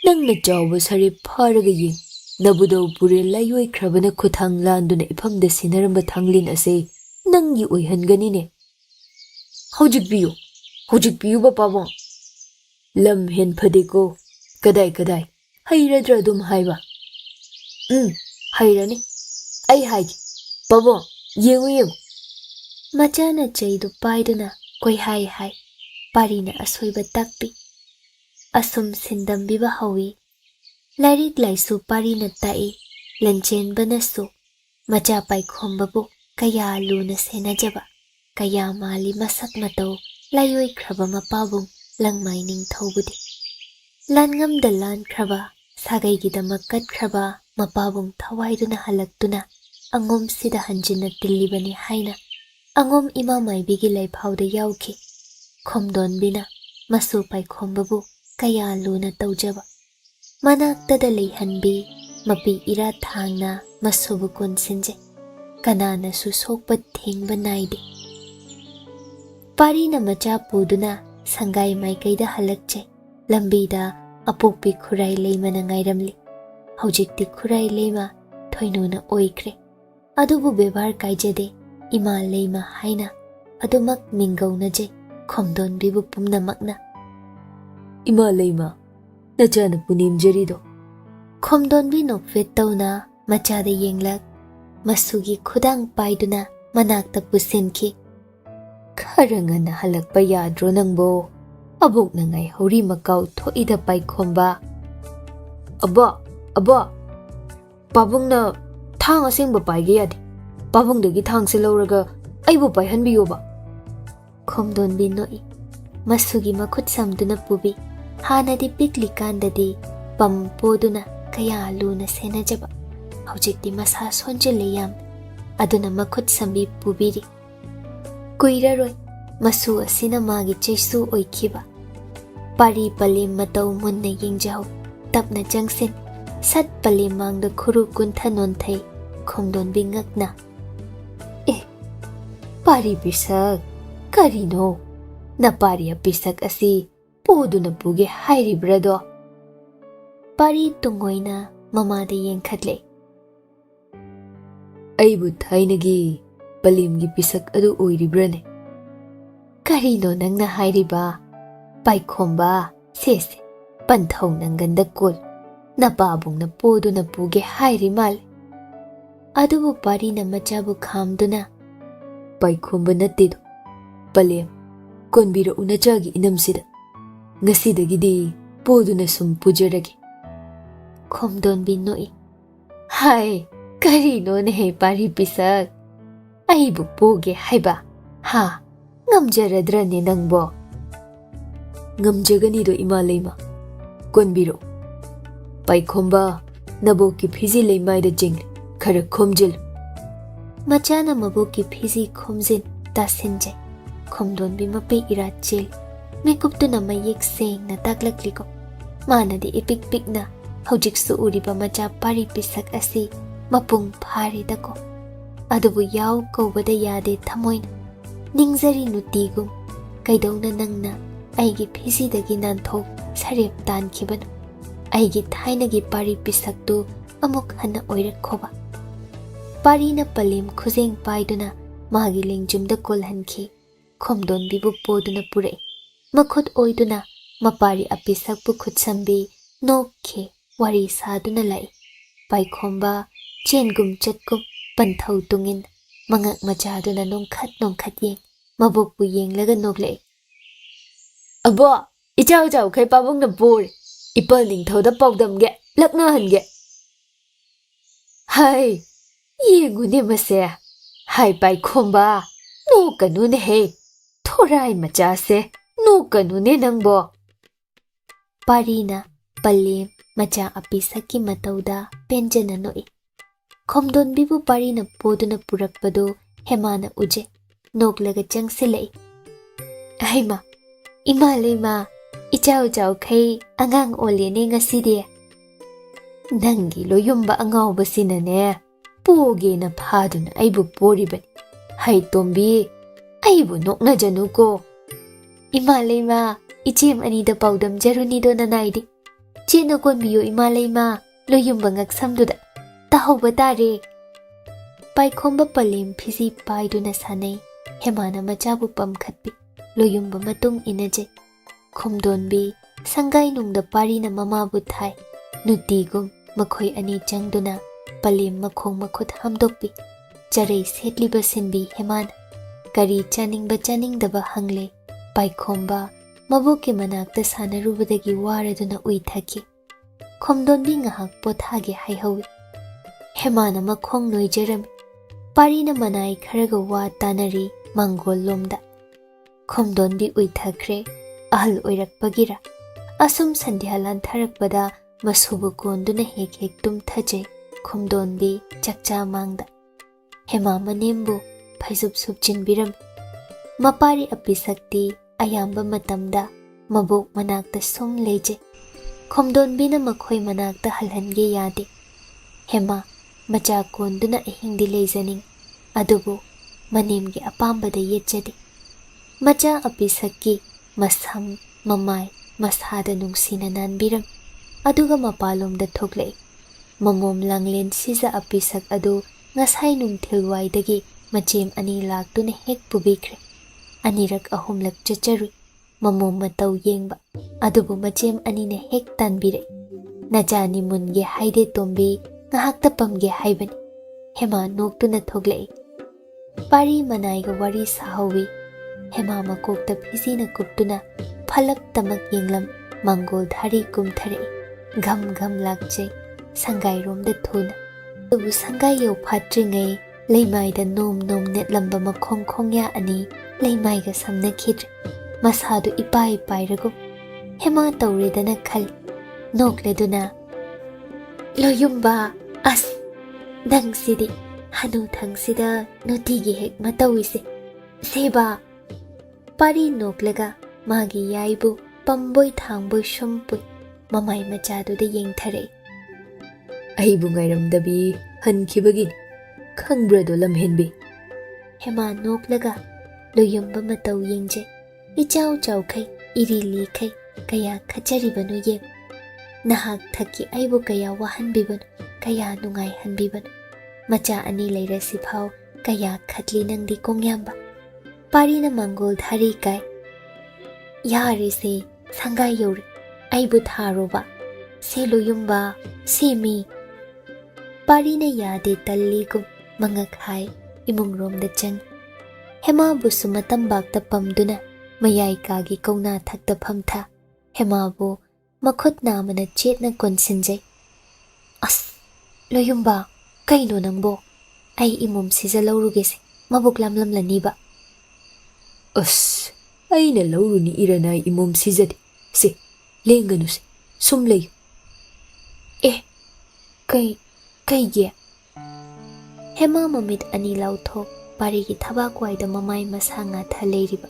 nangna chawba sari pharaga yeng nabudau pure layoi khrabana khuthang landuna ifamda sinaramba thanglin ase nangi oihanganine hojik biyu ba pabong lam hen phadeko kadai hairadra dum haiba hairani ai haigi pabong yengu machana cheidu paiduna koi hai parina asoiba takpi asum sindambiba hawi lairik laisu parina tai Lanchenba nasu macha paikhombabu kaya luna senajaba kaya mali masak matau layoi khraba mapabung langmai ningthobudi langamda lan khraba sagaigidama kat khraba mapabung thawaiduna halaktuna angom sida hanjina tillibani haina angom ima maibigi laifauda yauki khomdonbina masu paikhombabu kaya luna taujaba manaktada leihanbi mapi ira thangna masubu konsinje kanana su sokpa thengba naide parina macha puduna sangai maikaida halakche lambida apokpi khurai leimana ngairamli hojikti khurai leima thoinuna oikre adubu bebar kaijade ima leima haina adumak mingaunaje khomdonbibu pumnamakna ima leima nachana punimjarido khomdonbi nokfet tauna machada yenglak masugi khudang paiduna manakta pusinki kharangana halakpa yadro nangbo abok nangai hori makau thoida paikhomba aba pabungna thang asengba paige yadi pabungdagi thangse lauraga aibu paihanbiyoba khomdonbi noi masugi makhut samduna pubi hanadi piklikandadi pampoduna kaya luna senajaba hojikti masa sonjele yam aduna makhut sambi pubiri kuiraroi masu asina magi cheisu oikhiba pari pale matau munna yingjau tapna jangsen sat pale mangda khuru kuntha nonthai khomdon bingakna pari bisak karino na pari bisak asi poduna puge hairi brado pari tungoina ꯃꯃꯥꯗ ꯌꯦꯡꯈꯠꯂꯦ꯫ ꯑꯩꯕꯨ ꯊꯥꯏꯅꯒꯤ ꯄꯂꯦꯝꯒꯤ ꯄꯤꯁꯛ ꯑꯗꯨ ꯑꯣꯏꯔꯤꯕ꯭ꯔꯅꯦ? ꯀꯔꯤꯅꯣ ꯅꯪꯅ ꯍꯥꯏꯔꯤꯕ? ꯄꯥꯏꯈꯣꯝꯕ, ꯁꯦꯁꯦ ꯄꯟꯊꯧ ꯅꯪꯒꯟꯗ ꯀꯣꯜ, ꯅꯄꯥꯕꯨꯡꯅ ꯄꯣꯗꯨꯅ ꯄꯨꯒꯦ ꯍꯥꯏꯔꯤ ꯃꯥꯜꯂꯦ꯫ ꯑꯗꯨꯕꯨ ꯄꯥꯔꯤꯅ ꯃꯆꯥꯕꯨ ꯈꯥꯝꯗꯨꯅ ꯄꯥꯏꯈꯣꯝꯕ ꯅꯠꯇꯦꯗꯣ, ꯄꯂꯦꯝ, ꯀꯣꯟꯕꯤꯔꯛꯎ ꯅꯆꯥꯒꯤ ꯏꯅꯝꯁꯤꯗ, ꯉꯁꯤꯗꯒꯤꯗꯤ ꯄꯣꯗꯨꯅ ꯁꯨꯝ ꯄꯨꯖꯔꯒꯦ꯫ ꯈꯣꯝꯗꯣꯟꯕꯤ ꯅꯣꯛꯏ꯫ ꯍꯥꯏ, ꯀꯔꯤꯅꯣꯅꯦꯍꯦ ꯄꯥꯔꯤ ꯄꯤꯁꯛ, ꯑꯩꯕꯨ ꯄꯣꯒꯦ ꯍꯥꯏꯕ? ꯍꯥ, ꯉꯝꯖꯔꯗ꯭ꯔꯅꯦ ꯅꯪꯕꯣ? ꯉꯝꯖꯒꯅꯤꯗꯣ ꯏꯃꯥ ꯂꯩꯃ, ꯀꯣꯟꯕꯤꯔꯛꯎ꯫ ꯄꯥꯏꯈꯣꯝꯕ, ꯅꯕꯣꯛꯀꯤ ꯐꯤꯖꯤ ꯂꯩꯃꯥꯏꯗ ꯆꯤꯡꯂꯤ, ꯈꯔ ꯈꯣꯝꯖꯤꯜꯂꯨ꯫ ꯃꯆꯥꯅ ꯃꯕꯣꯛꯀꯤ ꯐꯤꯖꯤ ꯈꯣꯝꯖꯤꯟ ꯇꯥꯁꯤꯟꯖꯩ꯫ ꯈꯣꯝꯗꯣꯟꯕꯤ ꯃꯄꯤ ꯏꯔꯥꯠ ꯆꯦꯜꯂꯤ꯫ ꯃꯤꯀꯨꯞꯇꯨꯅ ꯃꯌꯦꯛ ꯁꯦꯡꯅ ꯇꯥꯛꯂꯛꯂꯤꯀꯣ, ꯃꯥꯅꯗꯤ ꯏꯄꯤꯛ ꯄꯤꯛꯅ ꯍꯧꯖꯤꯛꯁꯨ ꯎꯔꯤꯕ ꯃꯆꯥ ꯄꯥꯔꯤ ꯄꯤꯁꯛ ꯑꯁꯤ ꯃꯄꯨꯡ ꯐꯥꯔꯦꯗꯀꯣ꯫ ꯑꯗꯨꯕꯨ ꯌꯥꯎ ꯀꯧꯕꯗ ꯌꯥꯗꯦ ꯊꯃꯣꯏꯅ, ꯅꯤꯡꯖꯔꯤ ꯅꯨꯡꯇꯤꯒꯨꯝ, ꯀꯩꯗꯧꯅ ꯅꯪꯅ ꯑꯩꯒꯤ ꯐꯤꯖꯤꯗꯒꯤ ꯅꯥꯟꯊꯣꯛ ꯁꯔꯦꯞ ꯇꯥꯟꯈꯤꯕꯅꯣ? ꯑꯩꯒꯤ ꯊꯥꯏꯅꯒꯤ ꯄꯥꯔꯤ ꯄꯤꯁꯛꯇꯨ ꯑꯃꯨꯛ ꯍꯟꯅ ꯑꯣꯏꯔꯛꯈꯣꯕ꯫ ꯄꯥꯔꯤꯅ ꯄꯂꯦꯝ ꯈꯨꯖꯦꯡ ꯄꯥꯏꯗꯨꯅ ꯃꯥꯒꯤ ꯂꯦꯡꯖꯨꯝꯗ ꯀꯣꯜꯍꯟꯈꯤ꯫ ꯈꯣꯝꯗꯣꯟꯕꯤꯕꯨ ꯄꯣꯗꯨꯅ ꯄꯨꯔꯛꯏ꯫ ꯃꯈꯨꯠ ꯑꯣꯏꯗꯨꯅ ꯃꯄꯥꯔꯤ ꯑꯄꯤꯁꯛꯄꯨ ꯈꯨꯠꯁꯝꯕꯤ ꯅꯣꯛꯈꯤ, ꯋꯥꯔꯤ ꯁꯥꯗꯨꯅ ꯂꯥꯛꯏ꯫ ꯄꯥꯏꯈꯣꯝꯕ ꯆꯦꯟꯒꯨꯝ ꯆꯠꯀꯨꯝ ꯄꯟꯊꯧ ꯇꯨꯡꯏꯟ, ꯃꯉꯛ ꯃꯆꯥꯗꯨꯅ ꯅꯣꯡꯈꯠ ꯅꯣꯡꯈꯠ ꯌꯦꯡ, ꯃꯕꯣꯛꯄꯨ ꯌꯦꯡꯂꯒ ꯅꯣꯛꯂꯛꯏ꯫ ꯑꯕꯣ, ꯏꯆꯥꯎ ꯆꯥꯎꯈꯩ ꯄꯥꯕꯨꯡꯅ ꯄꯣꯔꯦ, ꯏꯄꯜ ꯅꯤꯡꯊꯧꯗ ꯄꯥꯎꯗꯝꯒꯦ, ꯂꯛꯅꯍꯟꯒꯦ꯫ ꯍꯥꯏ, ꯌꯦꯡꯉꯨꯅꯦ ꯃꯁꯦ꯫ ꯍꯥꯏ ꯄꯥꯏꯈꯣꯝꯕ, ꯅꯣꯛꯀꯅꯨꯅꯦꯍꯦ, ꯊꯣꯔꯥꯏ ꯃꯆꯥꯁꯦ, ꯅꯣꯛꯀꯅꯨꯅꯦ ꯅꯪꯕꯣ꯫ ꯄꯥꯔꯤꯅ ꯄꯂꯦꯝ ꯃꯆꯥ ꯑꯄꯤꯁꯛꯀꯤ ꯃꯇꯧꯗ ꯄꯦꯟꯖꯅ ꯅꯣꯛꯏ꯫ ꯈꯣꯝꯗꯣꯟꯕꯤꯕꯨ ꯄꯥꯔꯤꯅ ꯄꯣꯗꯨꯅ ꯄꯨꯔꯛꯄꯗꯨ ꯍꯦꯃꯥꯅ ꯎꯖꯩ, ꯅꯣꯛꯂꯒ ꯆꯪꯁꯤꯜꯂꯛꯏ꯫ ꯍꯩꯃꯥ, ꯏꯃꯥ ꯂꯩꯃꯥ, ꯏꯆꯥꯎ ꯆꯥꯎꯈꯩ ꯑꯉꯥꯡ ꯑꯣꯜꯂꯦꯅꯦ ꯉꯁꯤꯗꯤ꯫ ꯅꯪꯒꯤ ꯂꯣꯌꯨꯝꯕ ꯑꯉꯥꯎꯕꯁꯤꯅꯅꯦ ꯄꯣꯒꯦꯅ ꯐꯥꯗꯨꯅ ꯑꯩꯕꯨ ꯄꯣꯔꯤꯕꯅꯤ꯫ ꯍꯩ ꯇꯣꯝꯕꯤ, ꯑꯩꯕꯨ ꯅꯣꯛꯅꯖꯅꯨꯀꯣ꯫ ꯏꯃꯥ ꯂꯩꯃꯥ, ꯏꯆꯦꯝ ꯑꯅꯤꯗ ꯄꯥꯎꯗꯝꯖꯔꯨꯅꯤꯗꯣ ꯅꯅꯥꯏꯗꯤ꯫ ꯆꯦꯠꯅ ꯀꯣꯟꯕꯤꯌꯨ ꯏꯃꯥ ꯂꯩꯃꯥ, ꯂꯣꯌꯨꯝꯕ ꯉꯛꯁꯝꯗꯨꯗ ꯇꯥꯍꯧꯕ ꯇꯥꯔꯦ꯫ ꯄꯥꯏꯈꯣꯝꯕ ꯄꯂꯦꯝ ꯐꯤꯖꯤ ꯄꯥꯏꯗꯨꯅ ꯁꯥꯟꯅꯩ꯫ ꯍꯦꯃꯥꯅ ꯃꯆꯥꯕꯨ ꯄꯝꯈꯠꯄꯤ, ꯂꯣꯌꯨꯝꯕ ꯃꯇꯨꯡ ꯏꯟꯅꯖꯩ꯫ ꯈꯣꯝꯗꯣꯟꯕꯤ ꯁꯪꯒꯥꯏꯅꯨꯡꯗ ꯄꯥꯔꯤꯅ ꯃꯃꯥꯕꯨ ꯊꯥꯏ꯫ ꯅꯨꯡꯇꯤꯒꯨꯝ ꯃꯈꯣꯏ ꯑꯅꯤ ꯆꯪꯗꯨꯅ ꯄꯂꯦꯝ ꯃꯈꯣꯡ ꯃꯈꯨꯠ ꯍꯥꯝꯗꯣꯛꯄꯤ꯫ ꯆꯔꯩ ꯁꯦꯠꯂꯤꯕ ꯁꯤꯟꯕꯤ ꯍꯦꯃꯥꯅ ꯀꯔꯤ ꯆꯥꯅꯤꯡꯕ ꯆꯥꯅꯤꯡꯗꯕ ꯍꯪꯂꯦ꯫ ꯄꯥꯏꯈꯣꯝꯕ ꯃꯕꯣꯛꯀꯤ ꯃꯅꯥꯛꯇ ꯁꯥꯟꯅꯔꯨꯕꯗꯒꯤ ꯋꯥꯔꯗꯨꯅ ꯎꯏꯊꯈꯤ꯫ ꯈꯣꯝꯗꯣꯟꯕꯤ ꯉꯥꯏꯍꯥꯛ ꯄꯣꯊꯥꯒꯦ ꯍꯥꯏꯍꯧꯏ꯫ ꯍꯦꯃꯥꯅ ꯃꯈꯣꯡ ꯅꯣꯏꯖꯔꯝꯃꯤ꯫ ꯄꯥꯔꯤꯅ ꯃꯅꯥꯏ ꯈꯔꯒ ꯋꯥ ꯇꯥꯅꯔꯤ ꯃꯥꯡꯒꯣꯜ ꯂꯣꯝꯗ꯫ ꯈꯣꯝꯗꯣꯟꯕꯤ ꯎꯏꯊꯈ꯭ꯔꯦ, ꯑꯍꯜ ꯑꯣꯏꯔꯛꯄꯒꯤꯔ, ꯑꯁꯨꯝ ꯁꯟꯙ꯭ꯌꯥ ꯂꯥꯟꯊꯔꯛꯄꯗ ꯃꯁꯨꯕꯨ ꯀꯣꯟꯗꯨꯅ ꯍꯦꯛ ꯍꯦꯛ ꯇꯨꯝꯊꯖꯩ ꯈꯣꯝꯗꯣꯟꯕꯤ ꯆꯥꯛꯆꯥ ꯃꯥꯡꯗ꯫ ꯍꯦꯃꯥ ꯃꯅꯦꯝꯕꯨ ꯐꯩꯖꯨꯞ ꯁꯨꯞꯆꯤꯟꯕꯤꯔꯝꯃꯤ꯫ ꯃꯄꯥꯔꯤ ꯑꯄꯤꯁꯛꯇꯤ ꯑꯌꯥꯝꯕ ꯃꯇꯝꯗ ꯃꯕꯣꯛ ꯃꯅꯥꯛꯇ ꯁꯨꯝ ꯂꯩꯖꯩ꯫ ꯈꯣꯝꯗꯣꯟꯕꯤꯅ ꯃꯈꯣꯏ ꯃꯅꯥꯛꯇ ꯍꯜꯍꯟꯒꯦ ꯌꯥꯗꯦ꯫ ꯍꯦꯃꯥ ꯃꯆꯥ ꯀꯣꯟꯗꯨꯅ ꯑꯍꯤꯡꯗꯤ ꯂꯩꯖꯅꯤꯡ, ꯑꯗꯨꯕꯨ ꯃꯅꯦꯝꯒꯤ ꯑꯄꯥꯝꯕꯗ ꯌꯦꯠꯆꯗꯦ꯫ ꯃꯆꯥ ꯑꯄꯤꯁꯛꯀꯤ ꯃꯁꯝ ꯃꯃꯥꯏ ꯃꯁꯥꯗ ꯅꯨꯡꯁꯤꯅ ꯅꯥꯟꯕꯤꯔꯝꯃꯤ꯫ ꯑꯗꯨꯒ ꯃꯄꯥꯂꯣꯝꯗ ꯊꯣꯛꯂꯛꯏ꯫ ꯃꯃꯣꯝ ꯂꯥꯡꯂꯦꯟ ꯁꯤꯖ ꯑꯄꯤꯁꯛ ꯑꯗꯨ ꯉꯁꯥꯏ ꯅꯨꯡꯊꯤꯜꯋꯥꯏꯗꯒꯤ ꯃꯆꯦꯝ ꯑꯅꯤ ꯂꯥꯛꯇꯨꯅ ꯍꯦꯛ ꯄꯨꯕꯤꯈ꯭ꯔꯦ꯫ ꯑꯅꯤꯔꯛ ꯑꯍꯨꯝꯂꯛ ꯆꯠꯆꯔꯨꯏ ꯃꯃꯣꯝ ꯃꯇꯧ ꯌꯦꯡꯕ, ꯑꯗꯨꯕꯨ ꯃꯆꯦꯝ ꯑꯅꯤꯅ ꯍꯦꯛ ꯇꯥꯟꯕꯤꯔꯛꯏ꯫ ꯅꯆꯥꯅꯤ ꯃꯨꯟꯒꯦ ꯍꯥꯏꯗꯦ ꯇꯣꯝꯕꯤ, ꯉꯥꯏꯍꯥꯛꯇ ꯄꯝꯒꯦ ꯍꯥꯏꯕꯅꯤ꯫ ꯍꯦꯃꯥ ꯅꯣꯛꯇꯨꯅ ꯊꯣꯛꯂꯛꯏ꯫ ꯄꯥꯔꯤ ꯃꯅꯥꯏꯒ ꯋꯥꯔꯤ ꯁꯥꯍꯧꯏ꯫ ꯍꯦꯃꯥ ꯃꯀꯣꯛꯇ ꯐꯤꯖꯤꯅ ꯀꯨꯞꯇꯨꯅ ꯐꯂꯛꯇꯃꯛ ꯌꯦꯡꯂꯝ ꯃꯥꯡꯒꯣꯜ ꯙꯥꯔꯤ ꯀꯨꯝꯊꯔꯛꯏ꯫ ꯘꯝ ꯘꯝ ꯂꯥꯛꯆꯩ ꯁꯪꯒꯥꯏꯔꯣꯝꯗ ꯊꯨꯅ꯫ ꯑꯗꯨꯕꯨ ꯁꯪꯒꯥꯏ ꯌꯧꯐꯥꯠꯇ꯭ꯔꯤꯉꯩ ꯂꯩꯃꯥꯏꯗ ꯅꯣꯝ ꯅꯣꯝ ꯅꯦꯠꯂꯝꯕ ꯃꯈꯣꯡ ꯈꯣꯡꯌꯥ ꯑꯅꯤ ꯂꯩꯃꯥꯏꯒ ꯁꯝꯅꯈꯤꯗ꯭ꯔꯦ꯫ ꯃꯁꯥꯗꯨ ꯏꯄꯥꯏ ꯄꯥꯏꯔꯒꯨꯝ ꯍꯦꯃꯥ ꯇꯧꯔꯦꯗꯅ ꯈꯜꯂꯤ꯫ ꯅꯣꯛꯂꯗꯨꯅ ꯂꯣꯌꯨꯝꯕ, ꯑꯁ ꯅꯪꯁꯤꯗꯤ ꯍꯅꯨꯊꯪꯁꯤꯗ ꯅꯨꯡꯇꯤꯒꯤ ꯍꯦꯛ ꯃꯇꯧꯏꯁꯦ ꯁꯦꯕꯥ꯫ ꯄꯥꯔꯤ ꯅꯣꯛꯂꯒ ꯃꯥꯒꯤ ꯌꯥꯏꯕꯨ ꯄꯝꯕꯣꯏ ꯊꯥꯡꯕꯣꯏ ꯁꯨꯝ ꯄꯨꯏ꯫ ꯃꯃꯥꯏ ꯃꯆꯥꯗꯨꯗ ꯌꯦꯡꯊꯔꯛꯏ꯫ ꯑꯩꯕꯨ ꯉꯥꯏꯔꯝꯗꯕꯤ ꯍꯟꯈꯤꯕꯒꯤꯅꯤ, ꯈꯪꯕ꯭ꯔꯗꯣ ꯂꯝꯍꯦꯟꯕꯤ꯫ ꯍꯦꯃꯥ ꯅꯣꯛꯂꯒ ꯂꯣꯌꯨꯝꯕ ꯃꯇꯧ ꯌꯦꯡꯖꯩ꯫ ꯏꯆꯥꯎ ꯆꯥꯎꯈꯩ ꯏꯔꯤ ꯂꯤꯈꯩ ꯀꯌꯥ ꯈꯠꯆꯔꯤꯕꯅꯣ ꯌꯦꯡ꯫ Nahak thaki aibu kaya wahanbibano, kaya nungai hanbibano. Macha ani lairasi phau, kaya khatli nangdi kongyamba. Pari na mangol dhari kai. Yari se sangai yori, aibu tharoba. Se loyumba, se mi. Pari na yade talligum, mangakhai, imungrom da chang. Hema busu matambak ta pamduna, mayai kagi kauna thakta phamtha. Hema bu makhut namana chetna konsinjay. As, loyumba, kaino nangbo. Ay imum siza laurugese, mabuk lamlam laniba. As, ay na lauro ni iranay imum sizade. Se, lengano se, sumlayo. Kay ye. Hema mamit ani lauthok, pari ki thabak waida mamay masanga thaleiriba.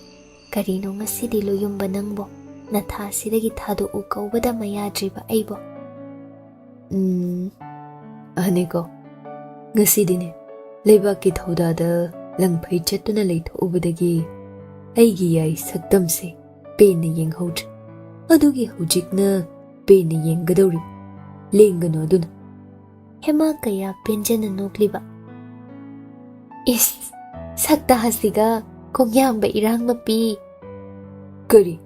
Karino ngasidi loyumba nangbo, na tha sidagi thado u kaubada mayadriba aibo. Aneko, ngasidine, leibak ki thaudada langphai chatuna leithobadagi aigi yai saktamse pena yenghodri. Adugi hujikna pena yengadori. Lengano aduna. Hema kaya penjana nokliba. Is, sakta hasiga kongyamba irang mapi. Kari,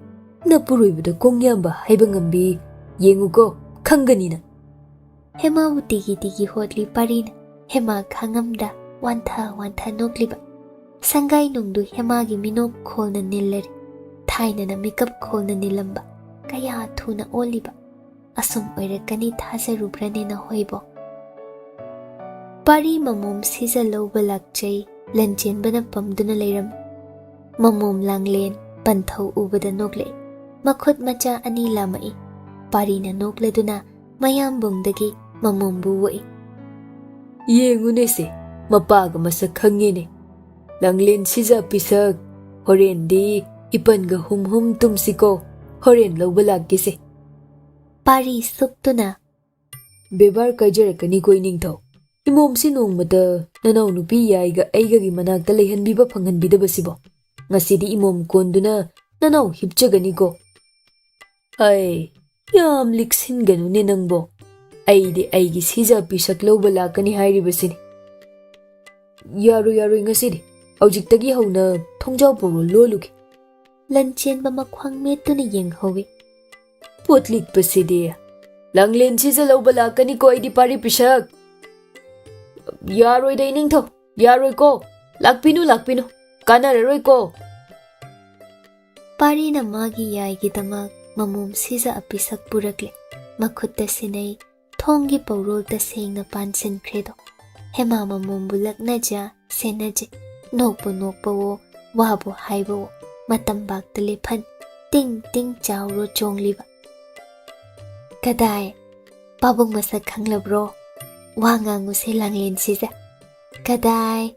napuroibada kongyamba haiba ngambi yenguko khanganina. Hema bu tigi hotli parina. Hema khangamda wantha nokliba. Sangai nungdu hema gi minop kholna nillari. Thaina na makeup kholna nilamba. Kaya thuna oliba. Asum oirakani thasarubrane na hoibo. Pari mamom siza loba lakchay, Lanchenba na pamduna layram. Mamom langlen, panthaw ubada nogle. Makhut macha ani lamai. Pari na nogladuna, mayambongdagi mamom buwai. Yengune se, mapaga masak khangene. Langlen siza pisak, horen di ipanga hum tumsiko, horen loba laggise. Pari suktuna. Bebar kajarakani koi ningthaw. Imom si nongmata nanaw nupi yaiga aigagi manakta layhanbiba phanghanbidabasibo. Ngasidi imom konduna nanaw hipchagani ko. Ay, yam liksinganu ne nangbo. Aidi aigi siza pisak lawba lakani hairibasini. Yaro ngasidi. Aujiktagi hauna thongjaw poro lolugi. Lanchenba makhwang metuna yenghowi. Potlik pasidi. Langlen siza lawba lakani ko aidi pari pisak. Yaroi day ningthaw, yaroi ko. Lakpinu. Kanararoi ko. Pari na magi yaigi damag mamom siza apisak purakle. Makhutta sinay, thongi paurol ta sengna pansin kredo. Hema mamom bulak na ja, senaje. Nokpo wo, wabo haibo wo. Matambak talipan, ting chawro chongliba. Kadai, pabong masak khanglabro. Wangangu se langlen siza. Kadai,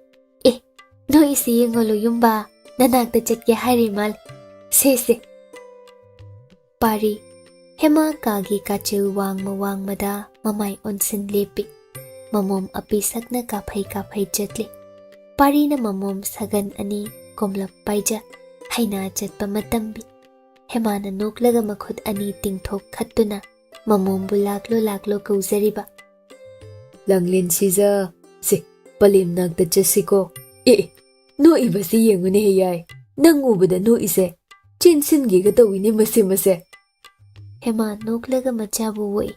no isi yengolo yumba, nanakta chatke harimal. Se. Pari, hema kagi kachil wangmada mamay onsin lepi. Mamom apisak na kaphai chatle. Pari na mamom sagan ani komlap paija, haina chatpa matambi. Hema na noklaga makhut ani tingthok khattuna, mamom bulaklo kauzariba. Langlen siza, se, palim nagta chasiko. No ibasi yengune heyay. Nangubada no ise. Chinsingi gatawini mase. Hema noklaga machabu wai.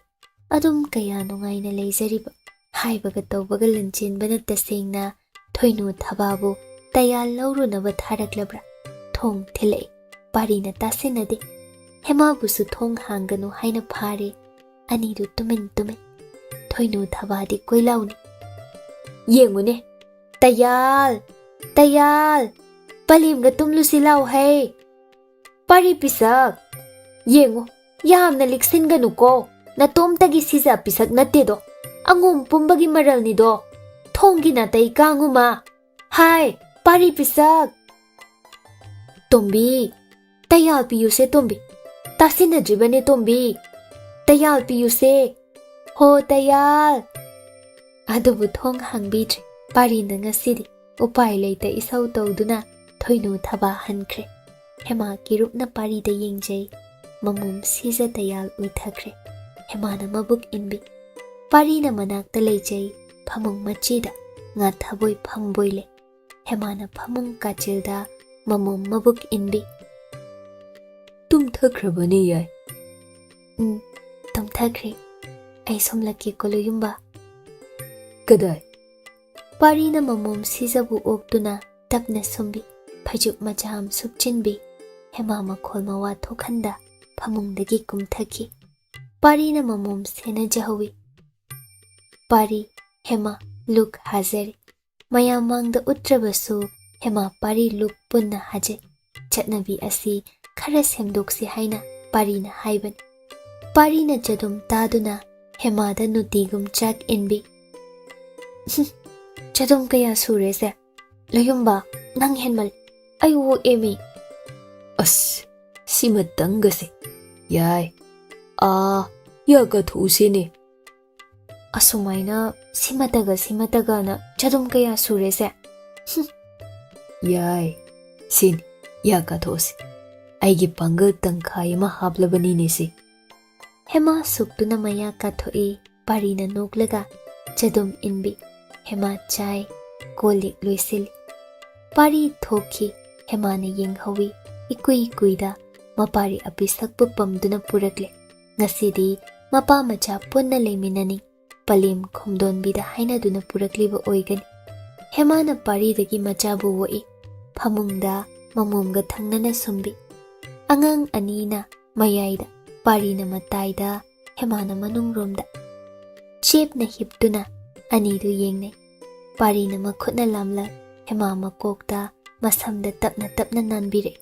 Adum kaya nungai na layzariba. Haibaga tawbaga Lanchenba na tasengna, thoinu thababu, Tayal lauro na bathaраklabra. Thong thilai, pari na tasinade. Hema busu thong hanganu haina phare. Anidu tumin. Thoinu thabadi koilauni. Yengune. Tayal. Palimga tumlu silaw hai. Pari pisak. Yengo. Yamna liksinganu ko. Natomtagi siza pisak natedo. Angum pumbagi maral nido. Thongi na tay kanguma. Hai. Pari pisak. Tombi. Tayal piyuse tombi. Tasinadribane tombi. Tayal piyuse. Ho Tayal. Adubu thong hangbidri. Pari na ngasidi. Upay layta isaw tawduna. Thoinu thaba hankre. Hema kirup na pari da yengjay. Mamum siza Tayal uithakre. Hemana mabuk inbi. Pari na manakta leijay phamung machida nga thaboy phamboy le. Hemana phamung kachilda mamum mabuk inbi. ꯇꯨꯝꯊꯈ꯭ꯔꯕꯅꯤ ꯌꯥꯏ ꯇꯨꯝꯊꯈ꯭ꯔꯦ ꯑꯩ ꯁꯣꯝꯂꯛꯀꯦ ꯀꯣꯂꯨꯌꯨꯝꯕ ꯀꯗꯥꯏ ꯄꯥꯔꯤꯅ ꯃꯃꯣꯝ ꯁꯤꯖꯕꯨ ꯑꯣꯛꯇꯨꯅ ꯇꯞꯅ ꯁꯨꯝꯕꯤ ꯐꯩꯖꯨꯞ ꯃꯆꯥ ꯑꯃ ꯁꯨꯞꯆꯤꯟꯕꯤ ꯍꯦꯃꯥ ꯃꯈꯣꯜ ꯃꯋꯥ ꯊꯣꯛꯍꯟꯗ ꯐꯃꯨꯡꯗꯒꯤ ꯀꯨꯝꯊꯈꯤ ꯄꯥꯔꯤꯅ ꯃꯃꯣꯝ ꯁꯦꯟꯅꯖꯍꯧꯏ ꯄꯥꯔꯤ ꯍꯦꯃꯥ ꯂꯨꯛ ꯍꯥꯖꯔꯤ ꯃꯌꯥꯝ ꯃꯥꯡꯗ ꯎꯠꯇ꯭ꯔꯕꯁꯨ ꯍꯦꯃꯥ ꯄꯥꯔꯤ ꯂꯨꯛ ꯄꯨꯟꯅ ꯍꯥꯖꯩ ꯆꯠꯅꯕꯤ ꯑꯁꯤ ꯈꯔ ꯁꯦꯝꯗꯣꯛꯁꯤ ꯍꯥꯏꯅ ꯄꯥꯔꯤꯅ ꯍꯥꯏꯕꯅꯤ ꯄꯥꯔꯤꯅ ꯆꯗꯨꯝ ꯇꯥꯗꯨꯅ ꯍꯦꯃꯥꯗ ꯅꯨꯇꯤꯒꯨꯝ ꯆꯥꯛ ꯏꯟꯕꯤ ꯆꯗꯨꯝ ꯀꯌꯥ ꯁꯨꯔꯦꯁꯦ ꯂꯣꯌꯨꯝꯕ ꯅꯪ ꯍꯦꯟꯃꯜ ꯑꯩ ꯑꯣꯛꯑꯦꯃꯤ ꯑꯁ ꯁꯤꯃꯇꯪꯒꯁꯦ ꯌꯥꯏ ꯌꯥꯒꯊꯣꯛꯎꯁꯤꯅꯦ ꯑꯁꯨꯃꯥꯏꯅ ꯁꯤꯃꯇꯒꯅ ꯆꯗꯨꯝ ꯀꯌꯥ ꯁꯨꯔꯦꯁꯦ ꯌꯥꯏ ꯁꯤꯅꯤ ꯌꯥꯒꯊꯣꯛꯎꯁꯤ ꯑꯩꯒꯤ ꯄꯥꯡꯒꯜ ꯇꯪꯈꯥꯏ ꯑꯃ ꯍꯥꯞꯂꯕꯅꯤꯅꯦ ꯁꯤ ꯍꯦꯃꯥ ꯁꯨꯛꯇꯨꯅ ꯃꯌꯥ ꯀꯥꯊꯣꯛꯏ ꯄꯥꯔꯤꯅ ꯅꯣꯛꯂꯒ ꯆꯗꯨꯝ ꯏꯟꯕꯤ ꯍꯦꯃꯥ ꯆꯥꯏ ꯀꯣꯜꯂꯤꯛ ꯂꯣꯏꯁꯤꯜꯂꯤ ꯄꯥꯔꯤ ꯊꯣꯛꯈꯤ ꯍꯦꯃꯥꯅ ꯌꯦꯡꯍꯧꯏ ꯏꯀꯨꯏ ꯀꯨꯏꯗ ꯃꯄꯥꯔꯤ ꯑꯄꯤꯁꯛꯄꯨ ꯄꯝꯗꯨꯅ ꯄꯨꯔꯛꯂꯦ ꯉꯁꯤꯗꯤ ꯃꯄꯥ ꯃꯆꯥ ꯄꯨꯟꯅ ꯂꯩꯃꯤꯟꯅꯅꯤ ꯄꯂꯦꯝ ꯈꯣꯝꯗꯣꯟꯕꯤꯗ ꯍꯥꯏꯅꯗꯨꯅ ꯄꯨꯔꯛꯂꯤꯕ ꯑꯣꯏꯒꯅꯤ ꯍꯦꯃꯥꯅ ꯄꯥꯔꯤꯗꯒꯤ ꯃꯆꯥꯕꯨ ꯑꯣꯛꯏ ꯐꯃꯨꯡꯗ ꯃꯃꯣꯝꯒ ꯊꯪꯅꯅ ꯁꯨꯝꯕꯤ ꯑꯉꯥꯡ ꯑꯅꯤꯅ ꯃꯌꯥꯏꯗ ꯄꯥꯔꯤꯅ ꯃꯇꯥꯏꯗ ꯍꯦꯃꯥꯅ ꯃꯅꯨꯡꯔꯣꯝꯗ ꯆꯦꯞꯅ ꯍꯤꯞꯇꯨꯅ ꯑꯅꯤꯗꯨ ꯌꯦꯡꯅꯩ ꯄꯥꯔꯤꯅ ꯃꯈꯨꯠꯅ ꯂꯥꯝꯂꯛ ꯍꯦꯃꯥ ꯃꯀꯣꯛꯇ ꯃꯁꯝꯗ ꯇꯞꯅ ꯇꯞꯅ ꯅꯥꯟꯕꯤꯔꯛꯏ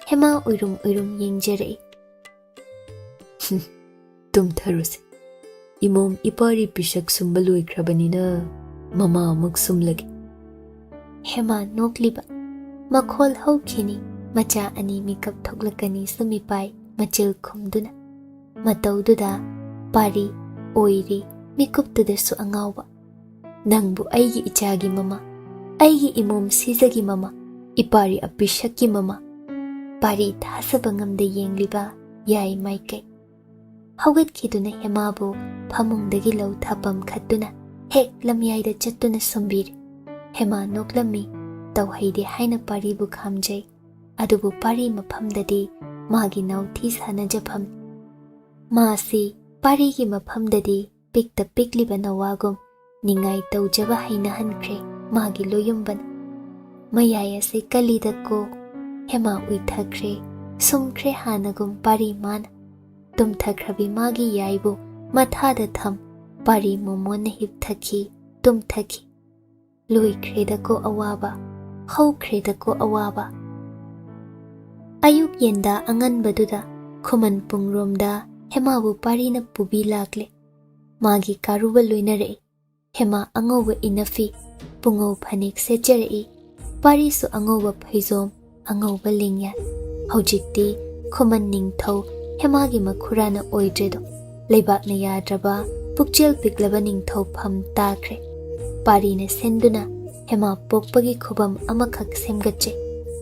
ꯍꯦꯃꯥ ꯎꯏꯔꯨꯝ ꯎꯏꯔꯨꯝ ꯌꯦꯡꯖꯔꯛꯏ ꯇꯨꯝꯊꯔꯨꯁꯤ ꯏꯃꯣꯝ ꯏꯄꯥꯔꯤ ꯄꯤꯁꯛ ꯁꯨꯝꯕ ꯂꯣꯏꯈ꯭ꯔꯕꯅꯤꯅ ꯃꯃꯥ ꯑꯃꯨꯛ ꯁꯨꯝꯂꯒꯦ ꯍꯦꯃꯥ ꯅꯣꯛꯂꯤꯕ ꯃꯈꯣꯜ ꯍꯧꯈꯤꯅꯤ ꯃꯆꯥ ꯑꯅꯤ ꯃꯤꯀꯞ ꯊꯣꯛꯂꯛꯀꯅꯤ ꯁꯨꯃꯤꯄꯥꯏ ꯃꯆꯤꯜ ꯈꯨꯝꯗꯨꯅ ꯃꯇꯧꯗꯨꯗ ꯄꯥꯔꯤ ꯑꯣꯏꯔꯤ ꯃꯤꯀꯨꯞꯇꯨꯗꯁꯨ ꯑꯉꯥꯎꯕ ꯅꯪꯕꯨ ꯑꯩꯒꯤ ꯏꯆꯥꯒꯤ ꯃꯃꯥ ꯑꯩꯒꯤ ꯏꯃꯣꯝ ꯁꯤꯖꯒꯤ ꯃꯃꯥ ꯏꯄꯥꯔꯤ ꯑꯄꯤꯁꯛꯀꯤ ꯃꯃꯥ ꯄꯥꯔꯤ ꯊꯥꯖꯕ ꯉꯝꯗ ꯌꯦꯡꯂꯤꯕ ꯌꯥꯏ ꯃꯥꯏꯀꯩ ꯍꯧꯒꯠꯈꯤꯗꯨꯅ ꯍꯦꯃꯥꯕꯨ ꯐꯃꯨꯡꯗꯒꯤ ꯂꯧꯊꯐꯝ ꯈꯠꯇꯨꯅ ꯍꯦꯛ ꯂꯝꯌꯥꯏꯗ ꯆꯠꯇꯨꯅ ꯁꯨꯝꯕꯤꯔꯤ ꯍꯦꯃꯥ ꯅꯣꯛꯂꯝꯃꯤ ꯇꯧꯍꯩꯗꯦ ꯍꯥꯏꯅ ꯄꯥꯔꯤꯕꯨ ꯈꯥꯝꯖꯩ ꯑꯗꯨꯕꯨ ꯄꯥꯔꯤ ꯃꯐꯝꯗꯗꯤ ꯃꯥꯒꯤ ꯅꯥꯎꯊꯤ ꯁꯥꯟꯅꯖꯐꯝ ꯃꯥꯁꯤ ꯄꯥꯔꯤꯒꯤ ꯃꯐꯝꯗꯗꯤ ꯄꯤꯛꯇ ꯄꯤꯛꯂꯤꯕ ꯅꯋꯥꯒꯨꯝ ꯅꯤꯡꯉꯥꯏ ꯇꯧꯖꯕ ꯍꯩꯅꯍꯟꯈ꯭ꯔꯦ ꯃꯥꯒꯤ ꯂꯣꯌꯨꯝꯕꯅ ꯃꯌꯥꯏ ꯑꯁꯤ ꯀꯂꯤꯗꯀꯣ ꯍꯦꯃꯥ ꯎꯏꯊꯈ꯭ꯔꯦ ꯁꯨꯝꯈ꯭ꯔꯦ ꯍꯥꯟꯅꯒꯨꯝ ꯄꯥꯔꯤ ꯃꯥꯅ ꯇꯨꯝꯊꯈ꯭ꯔꯕꯤ ꯃꯥꯒꯤ ꯌꯥꯏꯕꯨ ꯃꯊꯥꯗ ꯊꯝ ꯄꯥꯔꯤ ꯃꯣꯃꯣꯟꯅ ꯍꯤꯞꯊꯈꯤ ꯇꯨꯝꯊꯈꯤ ꯂꯣꯏꯈ꯭ꯔꯦꯗꯀꯣ ꯑꯋꯥꯕ ꯍꯧꯈ꯭ꯔꯦꯗꯀꯣ ꯑꯋꯥꯕ ꯑꯌꯨꯛ ꯌꯦꯟꯗ ꯑꯉꯟꯕꯗꯨꯗ ꯈꯨꯃꯟ ꯄꯨꯡꯔꯣꯝꯗ ꯍꯦꯃꯥꯕꯨ ꯄꯥꯔꯤꯅ ꯄꯨꯕꯤ ꯂꯥꯛꯂꯦ ꯃꯥꯒꯤ ꯀꯥꯔꯨꯕ ꯂꯣꯏꯅꯔꯛꯏ ꯍꯦꯃꯥ ꯑꯉꯧꯕ ꯏꯅꯐꯤ ꯄꯨꯡꯉꯧ ꯐꯅꯦꯛ ꯁꯦꯠꯆꯔꯛꯏ ꯄꯥꯔꯤꯁꯨ ꯑꯉꯧꯕ ꯐꯩꯖꯣꯝ ꯑꯉꯧꯕ ꯂꯦꯡꯌꯥꯟ ꯍꯧꯖꯤꯛꯇꯤ ꯈꯨꯃꯟ ꯅꯤꯡꯊꯧ ꯍꯦꯃꯥꯒꯤ ꯃꯈꯨꯔꯥꯅ ꯑꯣꯏꯗ꯭ꯔꯦꯗꯣ ꯂꯩꯕꯥꯛꯅ ꯌꯥꯗ꯭ꯔꯕ ꯄꯨꯛꯆꯦꯜ ꯄꯤꯛꯂꯕ ꯅꯤꯡꯊꯧꯐꯝ ꯇꯥꯈ꯭ꯔꯦ ꯄꯥꯔꯤꯅ ꯁꯤꯟꯗꯨꯅ ꯍꯦꯃꯥ ꯄꯣꯛꯄꯒꯤ ꯈꯨꯕꯝ ꯑꯃꯈꯛ ꯁꯦꯝꯒꯠꯆꯩ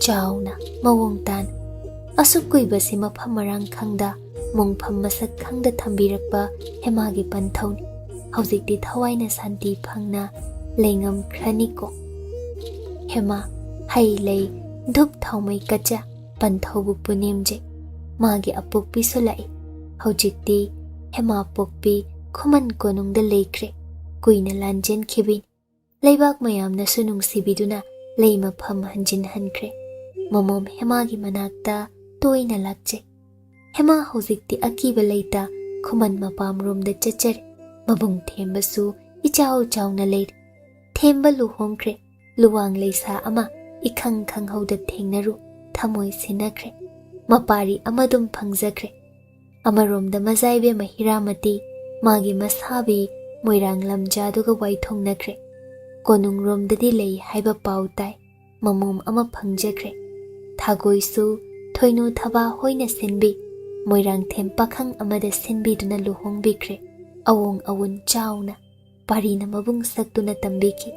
ꯆꯥꯎꯅ ꯃꯑꯣꯡ ꯇꯥꯅ ꯑꯁꯨꯛ ꯀꯨꯏꯕꯁꯤ ꯃꯐꯝ ꯃꯔꯥꯡ ꯈꯪꯗ ꯃꯣꯡꯐꯝ ꯃꯁꯛ ꯈꯪꯗ ꯊꯝꯕꯤꯔꯛꯄ ꯍꯦꯃꯥꯒꯤ ꯄꯟꯊꯧꯅꯤ ꯍꯧꯖꯤꯛꯇꯤ ꯊꯋꯥꯏꯅ ꯁꯥꯟꯇꯤ ꯐꯪꯅ ꯂꯩꯉꯝꯈ꯭ꯔꯅꯤꯀꯣ ꯍꯦꯃꯥ ꯍꯩ ꯂꯩ ꯙꯨꯞ ꯊꯥꯎꯃꯩ ꯀꯠꯆ ꯄꯟꯊꯧꯕꯨ ꯄꯨꯅꯦꯝꯖꯩ ꯃꯥꯒꯤ ꯑꯄꯣꯛꯄꯤꯁꯨ ꯂꯥꯛꯏ ꯍꯧꯖꯤꯛꯇꯤ ꯍꯦꯃꯥ ꯄꯣꯛꯄꯤ ꯈꯨꯃꯟ ꯀꯣꯅꯨꯡꯗ ꯂꯩꯈ꯭ꯔꯦ ꯀꯨꯏꯅ ꯂꯥꯟꯖꯦꯟꯈꯤꯕꯤꯅꯤ ꯂꯩꯕꯥꯛ ꯃꯌꯥꯝꯅꯁꯨ ꯅꯨꯡꯁꯤꯕꯤꯗꯨꯅ ꯂꯩ ꯃꯐꯝ ꯍꯟꯖꯤꯟꯍꯟꯈ꯭ꯔꯦ ꯃꯃꯣꯝ ꯍꯦꯃꯥꯒꯤ ꯃꯅꯥꯛꯇ ꯇꯣꯏꯅ ꯂꯥꯛꯆꯩ ꯍꯦꯃꯥ ꯍꯧꯖꯤꯛꯇꯤ ꯑꯀꯤꯕ ꯂꯩꯇ ꯈꯨꯃꯟ ꯃꯄꯥꯝꯔꯣꯝꯗ ꯆꯠꯆꯔꯦ ꯃꯕꯨꯡ ꯊꯦꯝꯕꯁꯨ ꯏꯆꯥꯎ ꯆꯥꯎꯅ ꯂꯩꯔꯦ ꯊꯦꯝꯕ ꯂꯨꯍꯣꯡꯈ꯭ꯔꯦ ꯂꯨꯋꯥꯡ ꯂꯩꯁꯥ ꯑꯃ ꯏꯈꯪ ꯈꯪꯍꯧꯗ ꯊꯦꯡꯅꯔꯨ ꯊꯃꯣꯏ ꯁꯤꯟꯅꯈ꯭ꯔꯦ ꯃꯄꯥꯔꯤ ꯑꯃꯗꯨꯝ ꯐꯪꯖꯈ꯭ꯔꯦ ꯑꯃꯔꯣꯝꯗ ꯃꯖꯥꯏꯕꯦꯝꯃ ꯍꯤꯔꯥꯃꯇꯤ ꯃꯥꯒꯤ ꯃꯁꯥꯕꯤ ꯃꯣꯏꯔꯥꯡ ꯂꯝꯖꯥꯗꯨꯒ ꯋꯥꯏꯊꯣꯡꯅꯈ꯭ꯔꯦ ꯀꯣꯅꯨꯡꯔꯣꯝꯗꯗꯤ ꯂꯩ ꯍꯥꯏꯕ ꯄꯥꯎ ꯇꯥꯏ ꯃꯃꯣꯝ ꯑꯃ ꯐꯪꯖꯈ꯭ꯔꯦ ꯊꯥꯒꯣꯏꯁꯨ ꯊꯣꯏꯅꯨ ꯊꯕꯥ ꯍꯣꯏꯅ ꯁꯤꯟꯕꯤ ꯃꯣꯏꯔꯥꯡꯊꯦꯝ ꯄꯥꯈꯪ ꯑꯃꯗ ꯁꯤꯟꯕꯤꯗꯨꯅ ꯂꯨꯍꯣꯡꯕꯤꯈ꯭ꯔꯦ ꯑꯋꯣꯡ ꯑꯋꯨꯟ ꯆꯥꯎꯅ ꯄꯥꯔꯤꯅ ꯃꯕꯨꯡ ꯁꯛꯇꯨꯅ ꯇꯝꯕꯤꯈꯤ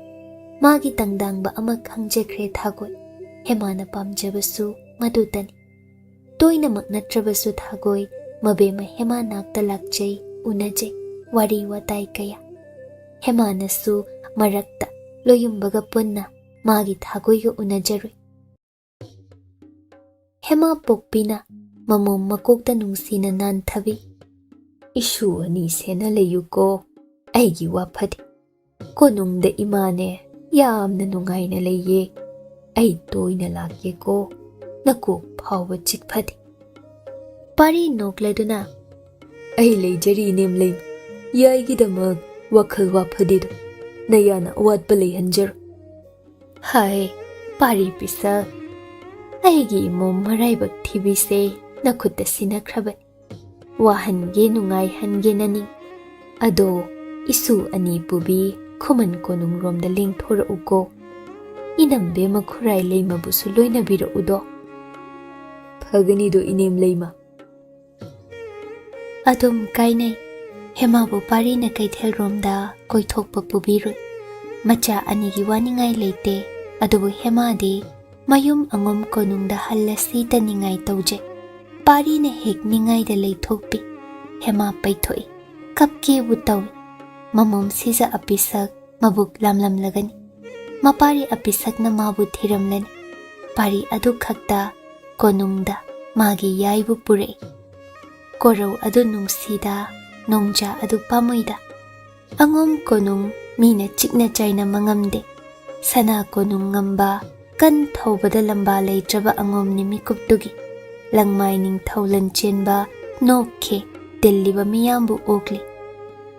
ꯃꯥꯒꯤ ꯇꯪꯗꯥꯡꯕ ꯑꯃ ꯈꯪꯖꯈ꯭ꯔꯦ ꯊꯥꯒꯣꯏ ꯍꯦꯃꯥꯅ ꯄꯥꯝꯖꯕꯁꯨ ꯃꯗꯨꯇꯅꯤ ꯇꯣꯏꯅꯃꯛ ꯅꯠꯇ꯭ꯔꯕꯁꯨ ꯊꯥꯒꯣꯏ ꯃꯕꯦꯝꯃ ꯍꯦꯃꯥ ꯅꯥꯛꯇ ꯂꯥꯛꯆꯩ ꯎꯅꯖꯩ ꯋꯥꯔꯤ ꯋꯥꯇꯥꯏ ꯀꯌꯥ ꯍꯦꯃꯥꯅꯁꯨ ꯃꯔꯛꯇ ꯂꯣꯌꯨꯝꯕꯒ ꯄꯨꯟꯅ ꯃꯥꯒꯤ ꯊꯥꯒꯣꯏꯒ ꯎꯅꯖꯔꯨꯏ ꯍꯦꯃꯥ ꯄꯣꯛꯄꯤꯅ ꯃꯃꯣꯝ ꯃꯀꯣꯛꯇ ꯅꯨꯡꯁꯤꯅ ꯅꯥꯟꯊꯕꯤ ꯏꯁꯨ ꯑꯅꯤ ꯁꯦꯟꯅ ꯂꯩꯌꯨꯀꯣ ꯑꯩꯒꯤ ꯋꯥꯐꯗꯤ ꯀꯣꯅꯨꯡꯗ ꯏꯃꯥꯅꯦ ꯌꯥꯝꯅ ꯅꯨꯡꯉꯥꯏꯅ ꯂꯩꯌꯦ ꯑꯩ ꯇꯣꯏꯅ ꯂꯥꯛꯀꯦꯀꯣ ꯅꯀꯣꯛ ꯐꯥꯎꯕ ꯆꯤꯛꯐꯗꯤ ꯄꯥꯔꯤ ꯅꯣꯛꯂꯗꯨꯅ ꯑꯩ ꯂꯩꯖꯔꯤ ꯏꯅꯦꯝꯂꯩꯃ ꯌꯥꯏꯒꯤꯗꯃꯛ ꯋꯥꯈꯜ ꯋꯥꯐꯗꯤꯗꯨ ꯅꯌꯥꯅ ꯑꯋꯥꯠꯄ ꯂꯩꯍꯟꯖꯔꯣ ꯍꯥꯏ ꯄꯥꯔꯤ ꯄꯤꯁꯛ ꯑꯩꯒꯤ ꯏꯃꯣꯝ ꯃꯔꯥꯏꯕꯛ ꯊꯤꯕꯤꯁꯦ ꯅꯈꯨꯠꯇ ꯁꯤꯟꯅꯈ꯭ꯔꯕꯅꯤ ꯋꯥꯍꯟꯒꯦ ꯅꯨꯡꯉꯥꯏꯍꯟꯒꯦꯅꯅꯤ ꯑꯗꯣ 이수 아니 부비 코만 고능롬다 링토르우고 이남베마 쿠라이 레이마부수 로이나비르우도 파그니도 이넴 레이마 아돔 까이네 헤마부 파리나 카이텔롬다 고이톡바 부비루 마차 아니기 와닝아이 레이테 아도부 헤마디 마욤 앙옴 고능다 할라시 타닝아이 타우제 파리나 헥닝아이다 레이톡비 헤마 파이토이 kapkebu tawi mamom sisa apisak mabuk lamlam lagani mapari apisak na mabu thiramlani pari adu khakta konungda magi yaibu purei korau adu nungsida nongja adu pamoida angom konung mina chikna chaina mangamde sana konung ngamba kan thobada lamba leitraba angom ni mikuptugi langmai ningthau Lanchenba nokhe Delliba miyambu okli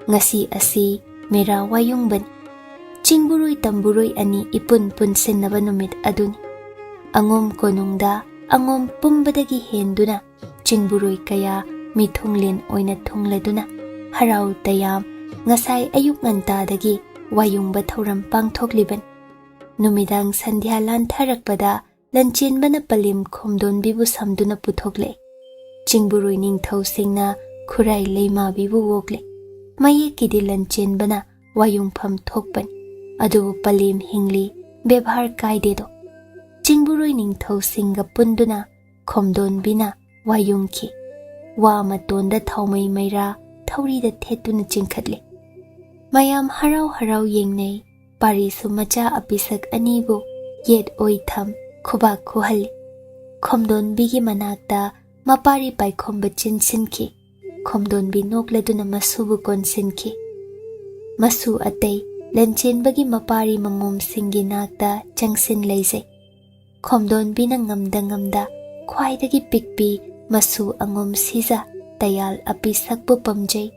ngasi asi mera wayungban chingburui tamburui ani ipun pun sennaba numit aduni angom konungda angom pumbadagi henduna chingburui kaya mithunglen oina thungladuna harau tayam ngasai ayuk ngantadagi wayungba thoram pangthokliban numidang sandhya lantharakpada Lanchenbana palim khomdon bibu samduna puthokle chingburui ningthau singna Kurai leima bibu wokle maye kidi Lanchenbana wayungpham thokpan adu palim hingli bebhar kaidedo chingburoi ningthau singa punduna khomdon bina wayungki wa matonda thaumai maira thaurida thetuna chingkhatle mayam harau harau yengnei parisu macha apisak anibu yet oitham khubak khuhali khomdon bigi manakta mapari paikhomba chinsinki khomdon bi nokladuna masubu konsinki masu atei Lanchenbagi mapari mamom singi nakta changsin leise khomdon bina ngamda khwaidagi pikpi masu angom siza Tayal apisakbu pamjei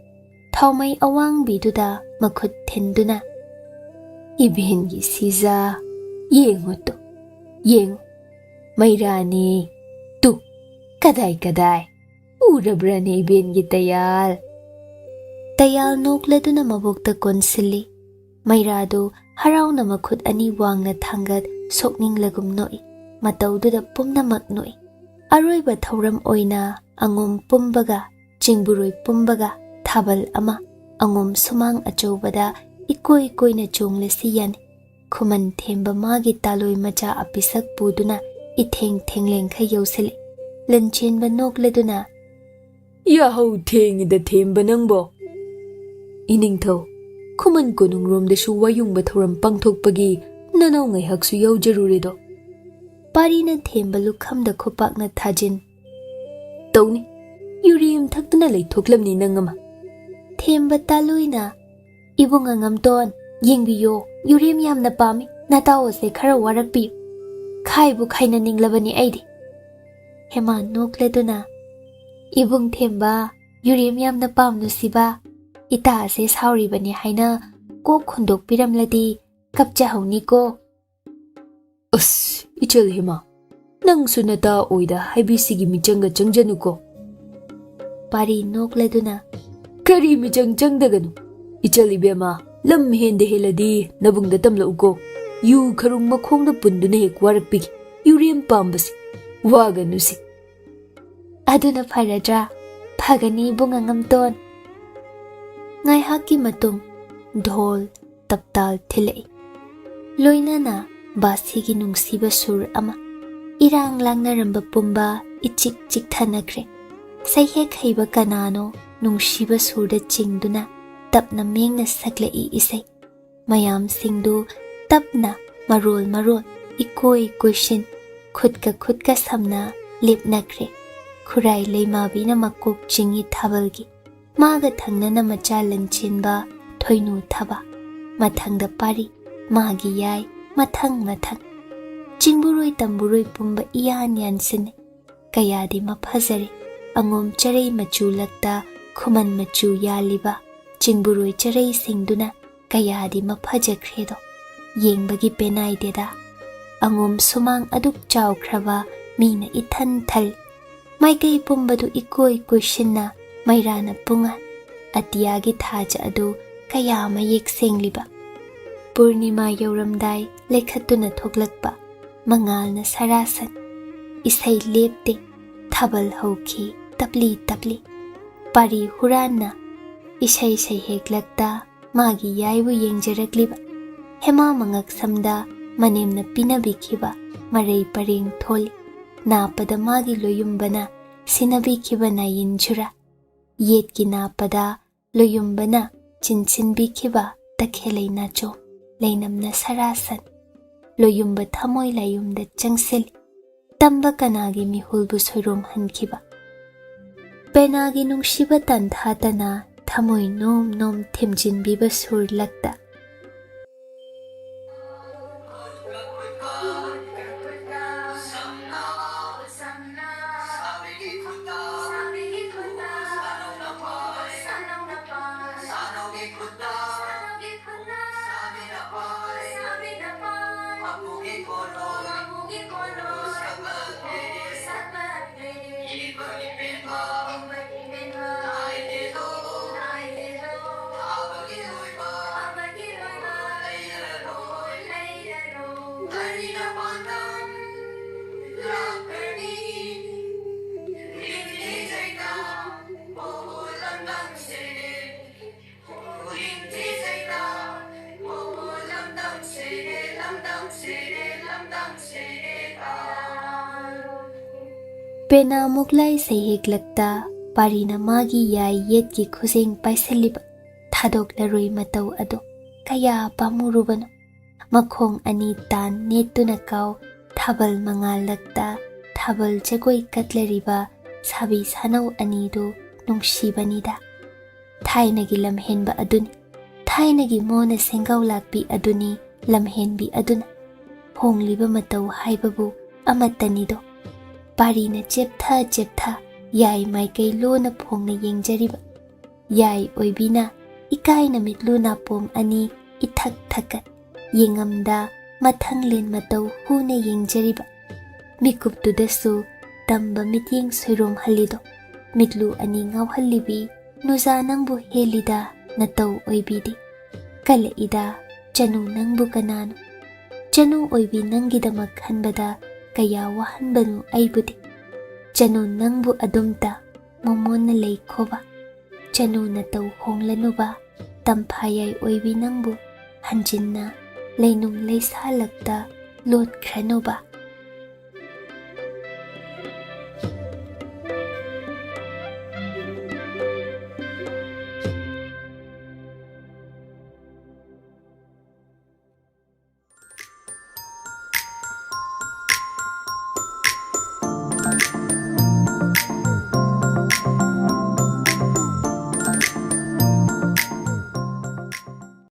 thaumai awang biduda makhut thenduna ibengi siza yengo to yengo mairani tu kadai Urabrane ibengi Tayal nokladuna mabukta konsili mairadu harauna makhut ani wangna thangat sokninglagum noi mataududa pumnamak noi aroiba thauram oina angom pumbaga chingburoi pumbaga thabal ama angom sumang achaubada ikoi koina chonglesi yan Khuman themba magi taloi macha apisak puduna itheng thenglengkha yosile Lanchenba nokladuna Yahau thengida themba nangbo Iningthau Khuman konungromdasu wayungba thoram pangthokpagi nanau ngaihaksu yaujaruredo parina themba lukhamda khupakna thajin Tawni Yuriam thaktuna leithoklamni nangama themba taloina ibunga ngamton yengbiyo Yuriam yamna pami natao se khara warakpi khaibu khaina ninglabani aidi Hema nokleduna Ibung themba Yuriam yamna pamnu siba ita ase sauribani haina ko khundok piramladi kapcha hauni ko As ichal hema nang sunata oida haibisigi michanga changjanu ko pari nokleduna kari michang changdaganu ichal ibema lam hende heladi nabungda tamla uko yu kharung makhongda punduna hek warakpigi Yuriam pambasi waganusi aduna pharadra phagani bunga ngamton ngai haki matung dhol taptal thilei loinana basigi nungsiba sur ama irang langna ramba pumba ichik chik thanakre ꯁꯩꯍꯦꯛ ꯍꯩꯕ ꯀꯅꯥꯅꯣ ꯅꯨꯡꯁꯤꯕ ꯁꯨꯔꯗ ꯆꯤꯡꯗꯨꯅ ꯇꯞꯅ ꯃꯦꯡꯅ ꯁꯛꯂꯛꯏ ꯏꯁꯩ ꯃꯌꯥꯝꯁꯤꯡꯗꯨ ꯇꯞꯅ ꯃꯔꯣꯜ ꯃꯔꯣꯜ ꯏꯀꯣꯏ ꯀꯣꯏꯁꯤꯟ ꯈꯨꯠꯀ ꯁꯝꯅ ꯂꯦꯞꯅꯈ꯭ꯔꯦ ꯈꯨꯔꯥꯏ ꯂꯩꯃꯥꯕꯤꯅ ꯃꯀꯣꯛ ꯆꯤꯡꯉꯤ ꯊꯥꯕꯜꯒꯤ ꯃꯥꯒ ꯊꯪꯅꯅ ꯃꯆꯥ ꯂꯟꯆꯦꯟꯕ ꯊꯣꯏꯅꯨ ꯊꯕ ꯃꯊꯪꯗ ꯄꯥꯔꯤ ꯃꯥꯒꯤ ꯌꯥꯏ ꯃꯊꯪ ꯆꯤꯡꯕꯨꯔꯣꯏ ꯇꯝꯕꯨꯔꯣꯏ ꯄꯨꯝꯕ ꯏꯌꯥꯟ ꯌꯥꯟꯁꯤꯟꯅꯩ ꯀꯌꯥꯗꯤ ꯃꯐꯖꯔꯦ ꯑꯉꯣꯝ ꯆꯔꯩ ꯃꯆꯨ ꯂꯛꯇ ꯈꯨꯃꯟ ꯃꯆꯨ ꯌꯥꯜꯂꯤꯕ ꯆꯤꯡꯕꯨꯔꯣꯏ ꯆꯔꯩꯁꯤꯡꯗꯨꯅ ꯀꯌꯥꯗꯤ ꯃꯐꯖꯈ꯭ꯔꯦꯗꯣ ꯌꯦꯡꯕꯒꯤ ꯄꯦꯅꯥꯏꯗꯦꯗ ꯑꯉꯣꯝ ꯁꯨꯃꯥꯡ ꯑꯗꯨꯛ ꯆꯥꯎꯈ꯭ꯔꯕ ꯃꯤꯅ ꯏꯊꯟ ꯊꯜ ꯃꯥꯏꯀꯩ ꯄꯨꯝꯕꯗꯨ ꯏꯀꯣꯏ ꯀꯣꯏꯁꯤꯟꯅ ꯃꯩꯔꯥꯅ ꯄꯨꯡꯉꯥꯟ ꯑꯇꯤꯌꯥꯒꯤ ꯊꯥꯖ ꯑꯗꯨ ꯀꯌꯥ ꯃꯌꯦꯛ ꯁꯦꯡꯂꯤꯕ ꯄꯨꯔꯅꯤꯃꯥ ꯌꯧꯔꯝꯗꯥꯏ ꯂꯩꯈꯠꯇꯨꯅ ꯊꯣꯛꯂꯛꯄ ꯃꯉꯥꯜꯅ ꯁꯔꯥꯁꯟ ꯏꯁꯩ ꯂꯦꯞꯇꯦ ꯊꯥꯕꯜ ꯍꯧꯈꯤ ꯇꯞꯂꯤ ꯄꯥꯔꯤ ꯍꯨꯔꯥꯟꯅ ꯏꯁꯩ ꯁꯩꯍꯦꯛꯂꯛꯇ ꯃꯥꯒꯤ ꯌꯥꯏꯕꯨ ꯌꯦꯡꯖꯔꯛꯂꯤꯕ ꯍꯦꯃꯥ ꯃꯉꯛ ꯁꯝꯗ ꯃꯅꯦꯝꯅ ꯄꯤꯅꯕꯤꯈꯤꯕ ꯃꯔꯩ ꯄꯔꯦꯡ ꯊꯣꯜꯂꯤ ꯅꯥꯞꯄꯗ ꯃꯥꯒꯤ ꯂꯣꯌꯨꯝꯕꯅ ꯁꯤꯟꯅꯕꯤꯈꯤꯕ ꯅꯥꯌꯤꯟꯖꯨꯔꯥ ꯌꯦꯠꯀꯤ ꯅꯥꯞꯄꯗ ꯂꯣꯌꯨꯝꯕꯅ ꯆꯤꯟꯁꯤꯟꯕꯤꯈꯤꯕ ꯇꯈꯦꯂꯩ ꯅꯥꯆꯣꯝ ꯂꯩꯅꯝꯅ ꯁꯔꯥꯁꯟ ꯂꯣꯌꯨꯝꯕ ꯊꯃꯣꯏ ꯂꯥꯌꯨꯝꯗ ꯆꯪꯁꯤꯜꯂꯤ ꯇꯝꯕ ꯀꯅꯥꯒꯤ ꯃꯤꯍꯨꯜꯕꯨ ꯁꯣꯏꯔꯣꯝꯍꯟꯈꯤꯕ ꯄꯦꯅꯥꯒꯤ ꯅꯨꯡꯁꯤꯕ ꯇꯥꯟꯊꯥꯇꯅ ꯊꯃꯣꯏ ꯅꯣꯝ ꯅꯣꯝ ꯊꯦꯝꯖꯤꯟꯕꯤꯕ ꯁꯨꯔ ꯂꯛꯇ ꯄꯦꯅꯥ ꯃꯨꯛꯂꯥꯏ ꯁꯩꯍꯦꯛꯂꯛꯇ ꯄꯥꯔꯤꯅ ꯃꯥꯒꯤ ꯌꯥꯏ ꯌꯦꯠꯀꯤ ꯈꯨꯖꯦꯡ ꯄꯥꯏꯁꯤꯜꯂꯤꯕ ꯊꯥꯗꯣꯛꯂꯔꯣꯏ ꯃꯇꯧ ꯑꯗꯣ ꯀꯌꯥ ꯄꯥꯝꯃꯨꯔꯨꯕꯅꯣ ꯃꯈꯣꯡ ꯑꯅꯤ ꯇꯥꯟ ꯅꯦꯠꯇꯨꯅ ꯀꯥꯎ ꯊꯥꯕꯜ ꯃꯉꯥꯜꯂꯛꯇ ꯊꯥꯕꯜ ꯖꯒꯣꯏ ꯀꯠꯂꯔꯤꯕ ꯁꯥꯕꯤ ꯁꯥꯅꯧ ꯑꯅꯤꯗꯨ ꯅꯨꯡꯁꯤꯕꯅꯤꯗ ꯊꯥꯏꯅꯒꯤ ꯂꯝꯍꯦꯟꯕ ꯑꯗꯨꯅꯤ ꯊꯥꯏꯅꯒꯤ ꯃꯣꯅ ꯁꯦꯡꯒꯥꯎ ꯂꯥꯛꯄꯤ ꯑꯗꯨꯅꯤ ꯂꯝꯍꯦꯟꯕꯤ ꯑꯗꯨꯅ ꯍꯣꯡꯂꯤꯕ ꯃꯇꯧ ꯍꯥꯏꯕꯕꯨ ꯑꯃꯠꯇꯅꯤꯗꯣ ꯄꯥꯔꯤꯅ ꯆꯦꯞꯊ ꯌꯥꯏ ꯃꯥꯏꯀꯩ ꯂꯣꯟꯅ ꯐꯣꯡꯅ ꯌꯦꯡꯖꯔꯤꯕ ꯌꯥꯏ ꯑꯣꯏꯕꯤꯅ ꯏꯀꯥꯏꯅ ꯃꯤꯠꯂꯨ ꯅꯥꯄꯣꯝ ꯑꯅꯤ ꯏꯊꯛ ꯊꯛꯀꯠ ꯌꯦꯡꯉꯝꯗ ꯃꯊꯪꯂꯦꯟ ꯃꯇꯧ ꯍꯨꯅ ꯌꯦꯡꯖꯔꯤꯕ ꯃꯤꯀꯨꯞꯇꯨꯗꯁꯨ ꯇꯝꯕ ꯃꯤꯠꯌꯦꯡ ꯁꯣꯏꯔꯣꯝꯍꯜꯂꯤꯗꯣ ꯃꯤꯠꯂꯨ ꯑꯅꯤ ꯉꯥꯎꯍꯜꯂꯤꯕꯤ ꯅꯨꯖꯥ ꯅꯪꯕꯨ ꯍꯦꯜꯂꯤꯗ ꯅꯇꯧ ꯑꯣꯏꯕꯤꯗꯤ ꯀꯜꯂꯛꯏꯗ ꯆꯅꯨ ꯅꯪꯕꯨ ꯀꯅꯥꯅꯣ ꯆꯅꯨ ꯑꯣꯏꯕꯤ ꯅꯪꯒꯤꯗꯃꯛ ꯈꯟꯕꯗ ꯀꯌꯥ ꯋꯥꯍꯟꯕꯅꯣ ꯑꯩꯕꯨꯗꯤ ꯆꯅꯨ ꯅꯪꯕꯨ ꯑꯗꯨꯝꯇ ꯃꯣꯃꯣꯟꯅ ꯂꯩꯈꯣꯕ ꯆꯅꯨ ꯅꯇꯧ ꯍꯣꯡꯂꯅꯨꯕ ꯇꯝꯐꯥꯌꯥꯏ ꯑꯣꯏꯕꯤ ꯅꯪꯕꯨ ꯍꯟꯖꯤꯟꯅ ꯂꯩꯅꯨꯡ ꯂꯩꯁꯥꯂꯛꯇ ꯂꯣꯠꯈ꯭ꯔꯅꯨꯕ